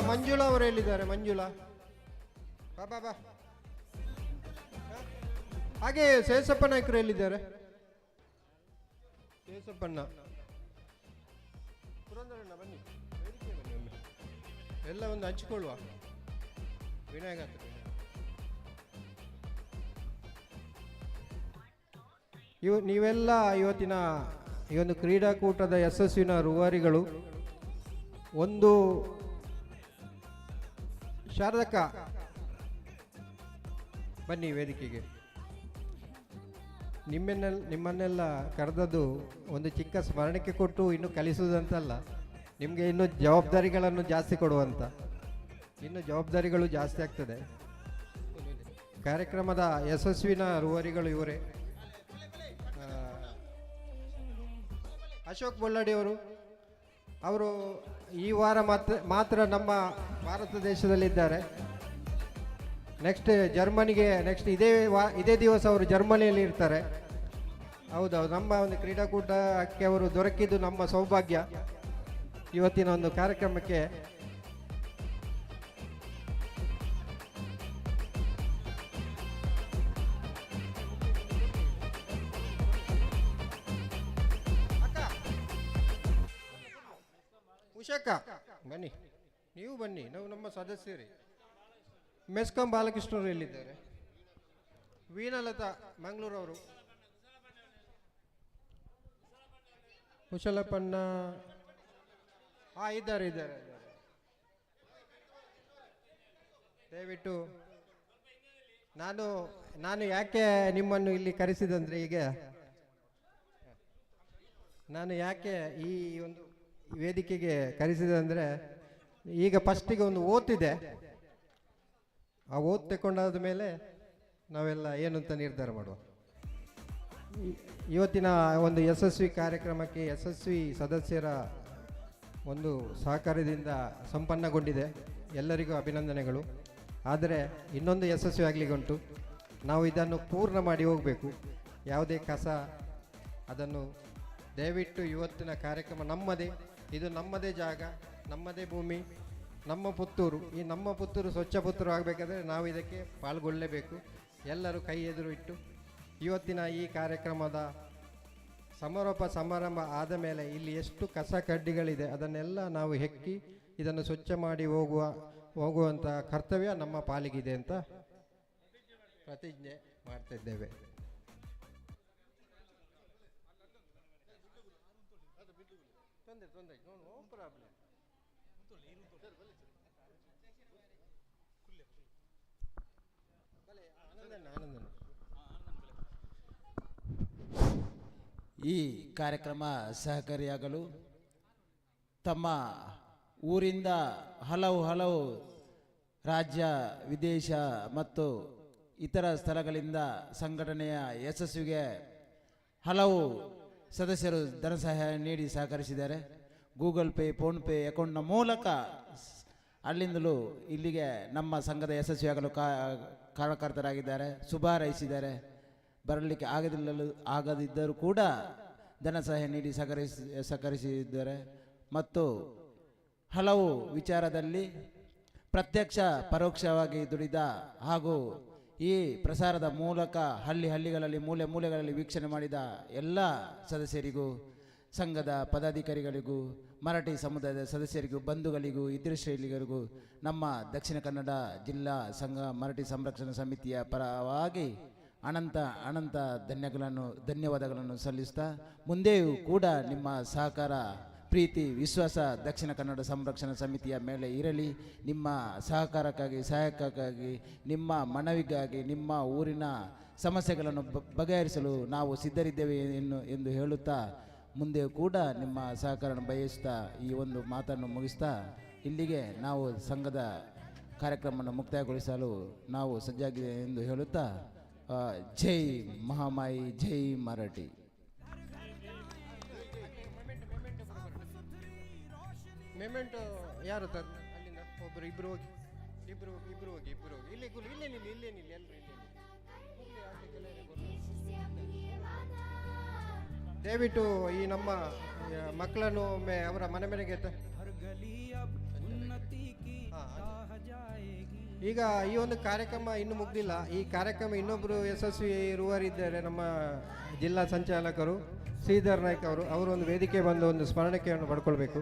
ಮಂಜುಳಾ ಅವರು ಎಲ್ಲಿದ್ದಾರೆ? ಮಂಜುಳಾ ಬಾ. ಹಾಗೆ ಶೇಷಪ್ಪ ನಾಯ್ಕರು ಎಲ್ಲಿದ್ದಾರೆ? ಶೇಷಪ್ಪಣ್ಣ, ಪುರಂದರಣ್ಣ ಬನ್ನಿ, ಎಲ್ಲ ಒಂದು ಹಂಚಿಕೊಳ್ಳುವ. ವಿನಾಯಕ ನೀವೆಲ್ಲ ಇವತ್ತಿನ ಈ ಒಂದು ಕ್ರೀಡಾಕೂಟದ ಯಶಸ್ವಿನ ರೂವಾರಿಗಳು. ಒಂದು ಶಾರದಕ್ಕ ಬನ್ನಿ ವೇದಿಕೆಗೆ. ನಿಮ್ಮನ್ನೆಲ್ಲ ಕರೆದದ್ದು ಒಂದು ಚಿಕ್ಕ ಸ್ಮರಣಕ್ಕೆ ಕೊಟ್ಟು ಇನ್ನು ಕಲಿಸುವುದಂತಲ್ಲ, ನಿಮಗೆ ಇನ್ನು ಜವಾಬ್ದಾರಿಗಳನ್ನು ಜಾಸ್ತಿ ಕೊಡುವಂತ. ಇನ್ನು ಜವಾಬ್ದಾರಿಗಳು ಜಾಸ್ತಿ ಆಗ್ತದೆ. ಕಾರ್ಯಕ್ರಮದ ಯಶಸ್ವಿನ ರೂವಾರಿಗಳು ಇವರೇ. ಅಶೋಕ್ ಬೊಳ್ಳಾಡಿ ಅವರು ಈ ವಾರ ಮಾತ್ರ ನಮ್ಮ ಭಾರತ ದೇಶದಲ್ಲಿದ್ದಾರೆ. ನೆಕ್ಸ್ಟ್ ಜರ್ಮನಿಗೆ ಇದೇ ದಿವಸ ಅವರು ಜರ್ಮನಿಯಲ್ಲಿ ಇರ್ತಾರೆ. ಹೌದೌದು, ನಮ್ಮ ಒಂದು ಕ್ರೀಡಾಕೂಟಕ್ಕೆ ಅವರು ದೊರಕಿದ್ದು ನಮ್ಮ ಸೌಭಾಗ್ಯ. ಇವತ್ತಿನ ಒಂದು ಕಾರ್ಯಕ್ರಮಕ್ಕೆ ಉಷಕ್ಕ ಬನ್ನಿ, ನೀವು ಬನ್ನಿ, ನಾವು ನಮ್ಮ ಸದಸ್ಯರೇ. ಮೆಸ್ಕಾಂ ಬಾಲಕೃಷ್ಣರು ಎಲ್ಲಿದ್ದಾರೆ? ವೀಣಲತಾ ಮಂಗಳೂರವರು. ಕುಶಲಪ್ಪಣ್ಣ ಇದ್ದಾರೆ. ದಯವಿಟ್ಟು ನಾನು ಯಾಕೆ ನಿಮ್ಮನ್ನು ಇಲ್ಲಿ ಕರೆಸಿದಂದ್ರೆ, ಈಗ ನಾನು ಯಾಕೆ ಈ ಒಂದು ವೇದಿಕೆಗೆ ಕರೆಸಿದಂದರೆ, ಈಗ ಫಸ್ಟಿಗೆ ಒಂದು ಓದ್ತಿದೆ. ಆ ಓದ್ ತಗೊಂಡಾದ ಮೇಲೆ ನಾವೆಲ್ಲ ಏನು ಅಂತ ನಿರ್ಧಾರ ಮಾಡುವ. ಇವತ್ತಿನ ಒಂದು ಯಶಸ್ವಿ ಕಾರ್ಯಕ್ರಮಕ್ಕೆ ಯಶಸ್ವಿ ಸದಸ್ಯರ ಒಂದು ಸಹಕಾರದಿಂದ ಸಂಪನ್ನಗೊಂಡಿದೆ. ಎಲ್ಲರಿಗೂ ಅಭಿನಂದನೆಗಳು. ಆದರೆ ಇನ್ನೊಂದು ಯಶಸ್ವಿ ಆಗಲಿಕ್ಕುಂಟು. ನಾವು ಇದನ್ನು ಪೂರ್ಣ ಮಾಡಿ ಹೋಗಬೇಕು. ಯಾವುದೇ ಕಸ ಅದನ್ನು ದಯವಿಟ್ಟು ಇವತ್ತಿನ ಕಾರ್ಯಕ್ರಮ ನಮ್ಮದೇ, ಇದು ನಮ್ಮದೇ ಜಾಗ, ನಮ್ಮದೇ ಭೂಮಿ, ನಮ್ಮ ಪುತ್ತೂರು. ಈ ನಮ್ಮ ಪುತ್ತೂರು ಸ್ವಚ್ಛ ಪುತ್ತೂರು ಆಗಬೇಕಾದ್ರೆ ನಾವು ಇದಕ್ಕೆ ಪಾಲ್ಗೊಳ್ಳಲೇಬೇಕು. ಎಲ್ಲರೂ ಕೈ ಎದುರು ಇಟ್ಟು ಇವತ್ತಿನ ಈ ಕಾರ್ಯಕ್ರಮದ ಸಮಾರಂಭ ಆದ ಮೇಲೆ ಇಲ್ಲಿ ಎಷ್ಟು ಕಸ ಕಡ್ಡಿಗಳಿದೆ ಅದನ್ನೆಲ್ಲ ನಾವು ಹೆಕ್ಕಿ ಇದನ್ನು ಸ್ವಚ್ಛ ಮಾಡಿ ಹೋಗುವಂಥ ಕರ್ತವ್ಯ ನಮ್ಮ ಪಾಲಿಗಿದೆ ಅಂತ ಪ್ರತಿಜ್ಞೆ ಮಾಡ್ತಿದ್ದೇವೆ. ಈ ಕಾರ್ಯಕ್ರಮ ಸಹಕಾರಿಯಾಗಲು ತಮ್ಮ ಊರಿಂದ ಹಲವು ರಾಜ್ಯ, ವಿದೇಶ ಮತ್ತು ಇತರ ಸ್ಥಳಗಳಿಂದ ಸಂಘಟನೆಯ ಯಶಸ್ವಿಗೆ ಹಲವು ಸದಸ್ಯರು ಧನ ಸಹಾಯ ನೀಡಿ ಸಹಕರಿಸಿದ್ದಾರೆ. ಗೂಗಲ್ ಪೇ, ಫೋನ್ಪೇ ಅಕೌಂಟ್ನ ಮೂಲಕ ಅಲ್ಲಿಂದಲೂ ಇಲ್ಲಿಗೆ ನಮ್ಮ ಸಂಘದ ಯಶಸ್ವಿಯಾಗಲು ಕಾರಣಕರ್ತರಾಗಿದ್ದಾರೆ, ಶುಭ ಹಾರೈಸಿದ್ದಾರೆ. ಬರಲಿಕ್ಕೆ ಆಗದಿದ್ದರೂ ಕೂಡ ಧನ ಸಹಾಯ ನೀಡಿ ಸಹಕರಿಸಿದ್ದಾರೆ. ಮತ್ತು ಹಲವು ವಿಚಾರದಲ್ಲಿ ಪ್ರತ್ಯಕ್ಷ ಪರೋಕ್ಷವಾಗಿ ದುಡಿದ ಹಾಗೂ ಈ ಪ್ರಸಾರದ ಮೂಲಕ ಹಳ್ಳಿಗಳಲ್ಲಿ ಮೂಲೆಗಳಲ್ಲಿ ವೀಕ್ಷಣೆ ಮಾಡಿದ ಎಲ್ಲ ಸದಸ್ಯರಿಗೂ, ಸಂಘದ ಪದಾಧಿಕಾರಿಗಳಿಗೂ, ಮರಾಠಿ ಸಮುದಾಯದ ಸದಸ್ಯರಿಗೂ, ಬಂಧುಗಳಿಗೂ, ಇತರ ಶ್ರೇಣಿಗರಿಗೂ ನಮ್ಮ ದಕ್ಷಿಣ ಕನ್ನಡ ಜಿಲ್ಲಾ ಸಂಘ ಮರಾಠಿ ಸಂರಕ್ಷಣಾ ಸಮಿತಿಯ ಪರವಾಗಿ ಅನಂತ ಧನ್ಯವಾದಗಳನ್ನು ಸಲ್ಲಿಸ್ತಾ, ಮುಂದೆಯೂ ಕೂಡ ನಿಮ್ಮ ಸಹಕಾರ, ಪ್ರೀತಿ, ವಿಶ್ವಾಸ ದಕ್ಷಿಣ ಕನ್ನಡ ಸಂರಕ್ಷಣಾ ಸಮಿತಿಯ ಮೇಲೆ ಇರಲಿ. ನಿಮ್ಮ ಸಹಾಯಕ್ಕಾಗಿ, ನಿಮ್ಮ ಮನವಿಗಾಗಿ, ನಿಮ್ಮ ಊರಿನ ಸಮಸ್ಯೆಗಳನ್ನು ಬಗೆಹರಿಸಲು ನಾವು ಸಿದ್ಧರಿದ್ದೇವೆ ಎಂದು ಹೇಳುತ್ತಾ, ಮುಂದೆಯೂ ಕೂಡ ನಿಮ್ಮ ಸಹಕಾರವನ್ನು ಬಯಸ್ತಾ ಈ ಒಂದು ಮಾತನ್ನು ಮುಗಿಸ್ತಾ ಇಲ್ಲಿಗೆ ನಾವು ಸಂಘದ ಕಾರ್ಯಕ್ರಮವನ್ನು ಮುಕ್ತಾಯಗೊಳಿಸಲು ನಾವು ಸಜ್ಜಾಗಿದೆ ಎಂದು ಹೇಳುತ್ತಾ, ಜೈ ಮಹಾಮಾಯಿ, ಜೈ ಮರಾಠಿ. ಮೆಮೆಂಟೋ ಯಾರು ಸರ್? ಅಲ್ಲಿಂದ ಇಬ್ಬರು ಹೋಗಿ ಇಲ್ಲೇನಿಲ್ಲ ಎಲ್ಲರೂ ದಯವಿಟ್ಟು ಈ ನಮ್ಮ ಮಕ್ಕಳನ್ನು ಒಮ್ಮೆ ಅವರ ಮನೆಗೆ ಈಗ ಈ ಒಂದು ಕಾರ್ಯಕ್ರಮ ಇನ್ನೂ ಮುಗ್ದಿಲ್ಲ. ಈ ಕಾರ್ಯಕ್ರಮ ಇನ್ನೊಬ್ಬರು ಯಶಸ್ವಿ ರೂವಾರಿದ್ದಾರೆ, ನಮ್ಮ ಜಿಲ್ಲಾ ಸಂಚಾಲಕರು ಶ್ರೀಧರ್ ನಾಯ್ಕ್ ಅವರು ಒಂದು ವೇದಿಕೆ ಬಂದು ಒಂದು ಸ್ಮರಣೆಯನ್ನು ಪಡ್ಕೊಳ್ಬೇಕು.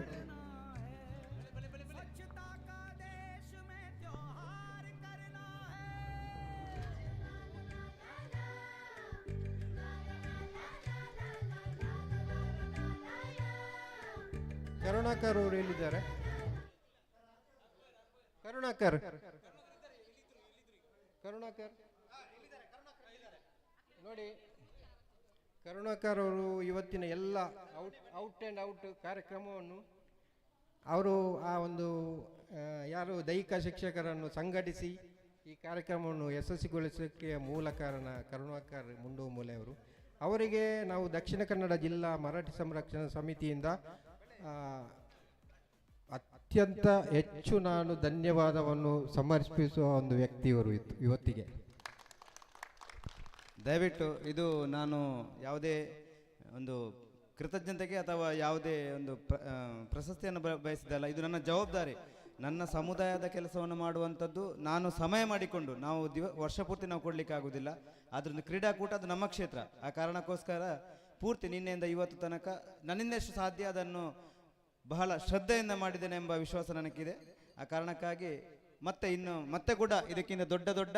ಅವರು ಎಲ್ಲಿದ್ದಾರೆ? ಕರುಣಾಕರ್ ನೋಡಿ, ಕರುಣಾಕರ್ ಅವರು ಇವತ್ತಿನ ಎಲ್ಲ ಔಟ್ ಆ್ಯಂಡ್ ಔಟ್ ಕಾರ್ಯಕ್ರಮವನ್ನು ಅವರು ಆ ಒಂದು ಯಾರು ದೈಹಿಕ ಶಿಕ್ಷಕರನ್ನು ಸಂಘಟಿಸಿ ಈ ಕಾರ್ಯಕ್ರಮವನ್ನು ಯಶಸ್ವಿಗೊಳಿಸೋಕ್ಕೆ ಮೂಲ ಕಾರಣ ಕರುಣಾಕರ್ ಮುಂಡೂಮೂಲೆ ಅವರು. ಅವರಿಗೆ ನಾವು ದಕ್ಷಿಣ ಕನ್ನಡ ಜಿಲ್ಲಾ ಮರಾಠಿ ಸಂರಕ್ಷಣಾ ಸಮಿತಿಯಿಂದ ಅತ್ಯಂತ ಹೆಚ್ಚು ನಾನು ಧನ್ಯವಾದವನ್ನು ಸಮರ್ಪಿಸುವ ಒಂದು ವ್ಯಕ್ತಿಯವರು ಇವತ್ತಿಗೆ. ದಯವಿಟ್ಟು ಇದು ನಾನು ಯಾವುದೇ ಒಂದು ಕೃತಜ್ಞತೆಗೆ ಅಥವಾ ಯಾವುದೇ ಒಂದು ಪ್ರಶಸ್ತಿಯನ್ನು ಬಯಸಿದಲ್ಲ, ಇದು ನನ್ನ ಜವಾಬ್ದಾರಿ. ನನ್ನ ಸಮುದಾಯದ ಕೆಲಸವನ್ನು ಮಾಡುವಂಥದ್ದು ನಾನು ಸಮಯ ಮಾಡಿಕೊಂಡು, ನಾವು ವರ್ಷ ಪೂರ್ತಿ ನಾವು ಕೊಡಲಿಕ್ಕೆ ಆಗೋದಿಲ್ಲ. ಅದರಿಂದ ಕ್ರೀಡಾಕೂಟ ಅದು ನಮ್ಮ ಕ್ಷೇತ್ರ. ಆ ಕಾರಣಕ್ಕೋಸ್ಕರ ಪೂರ್ತಿ ನಿನ್ನೆಯಿಂದ ಇವತ್ತು ತನಕ ನನ್ನಿಂದೆಷ್ಟು ಸಾಧ್ಯ ಅದನ್ನು ಬಹಳ ಶ್ರದ್ಧೆಯಿಂದ ಮಾಡಿದ್ದೇನೆ ಎಂಬ ವಿಶ್ವಾಸ ನನಗಿದೆ. ಆ ಕಾರಣಕ್ಕಾಗಿ ಮತ್ತೆ ಕೂಡ ಇದಕ್ಕಿಂತ ದೊಡ್ಡ ದೊಡ್ಡ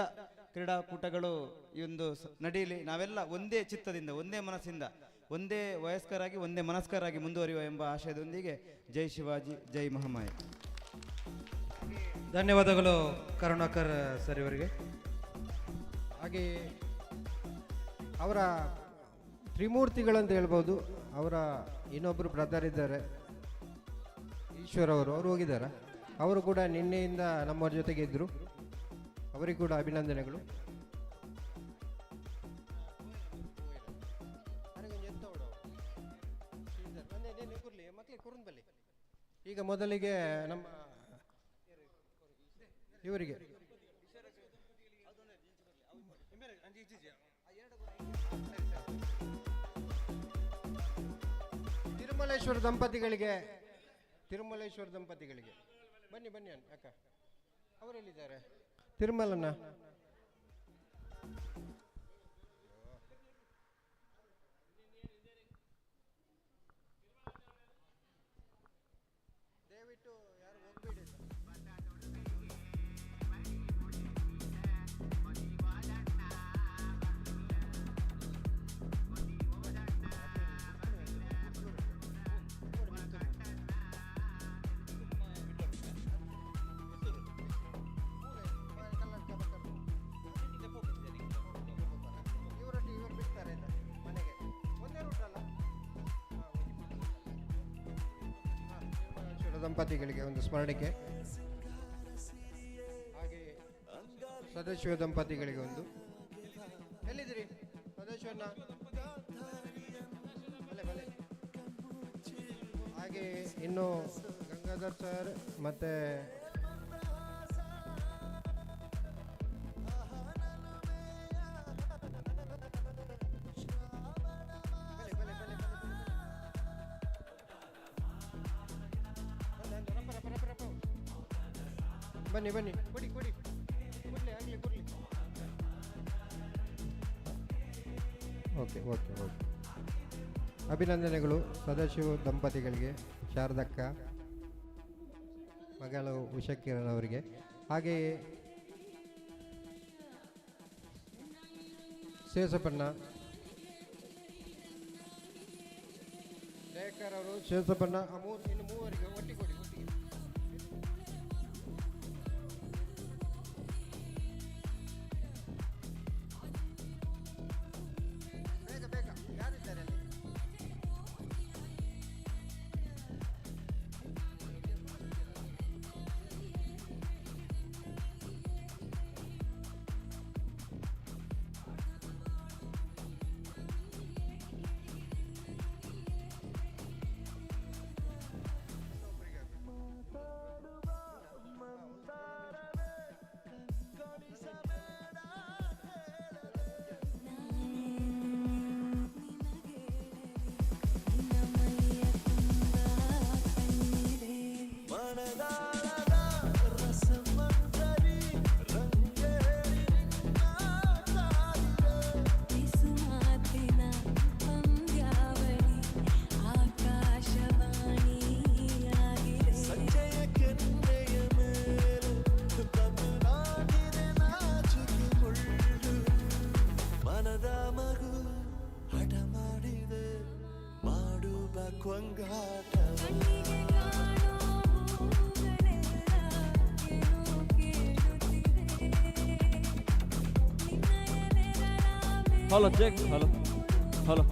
ಕ್ರೀಡಾಕೂಟಗಳು ಈ ಒಂದು ನಡೆಯಲಿ. ನಾವೆಲ್ಲ ಒಂದೇ ಚಿತ್ತದಿಂದ, ಒಂದೇ ಮನಸ್ಸಿಂದ, ಒಂದೇ ವಯಸ್ಕರಾಗಿ, ಒಂದೇ ಮನಸ್ಕರಾಗಿ ಮುಂದುವರಿಯುವ ಎಂಬ ಆಶಯದೊಂದಿಗೆ ಜೈ ಶಿವಾಜಿ, ಜೈ ಮಹಾಮಾಯ. ಧನ್ಯವಾದಗಳು ಕರುಣಾಕರ್ ಸರ್ ಇವರಿಗೆ. ಹಾಗೆ ಅವರ ತ್ರಿಮೂರ್ತಿಗಳಂತ ಹೇಳ್ಬೋದು. ಅವರ ಇನ್ನೊಬ್ಬರು ಬ್ರದರ್ ಇದ್ದಾರೆ, ಈಶ್ವರ್ ಅವರು ಹೋಗಿದ್ದಾರೆ. ಅವರು ಕೂಡ ನಿನ್ನೆಯಿಂದ ನಮ್ಮವ್ರ ಜೊತೆಗೆ ಇದ್ದರು. ಅವರಿಗೂ ಕೂಡ ಅಭಿನಂದನೆಗಳು. ಈಗ ಮೊದಲಿಗೆ ನಮ್ಮ ಇವರಿಗೆ ತಿರುಮಲೇಶ್ವರ ದಂಪತಿಗಳಿಗೆ ಬನ್ನಿ ಅಕ್ಕ, ಅವರೆಲ್ಲಿದ್ದಾರೆ? ತಿರುಮಲನ ದಯವಿಟ್ಟು ಯಾರು ಹೋಗ್ಬೇಡಿ. ದಂಪತಿಗಳಿಗೆ ಒಂದು ಸ್ಮರಣಿಕೆ, ಹಾಗೆ ಸದಾಶಿವ ದಂಪತಿಗಳಿಗೆ ಒಂದು. ಎಲ್ಲಿದ್ದೀರಿ ಸದಾಶಿವಣ್ಣ? ಹಾಗೆ ಇನ್ನು ಗಂಗಾಧರ್ ಸರ್ ಮತ್ತೆ ಬನ್ನಿ ಕೊಡ್ಲಿ ಆಗಲಿ. ಓಕೆ. ಅಭಿನಂದನೆಗಳು ಸದಾಶಿವ ದಂಪತಿಗಳಿಗೆ, ಶಾರದಕ್ಕ, ಮಗಳು ಉಷಕಿರಣ್ ಅವರಿಗೆ, ಹಾಗೆಯೇ ಶೇಷಪ್ಪಣ್ಣ ರೇಖರ್ ಅವರು, ಶೇಷಪ್ಪಣ್ಣ, ಇನ್ನು ಮೂವರಿಗೆ ಒಟ್ಟಿಗೆ ಕೊಡಿ. ಕೊಂಗಾಟ ಹಲೋ ಚೆಕ್ ಹಲೋ ಹಲೋ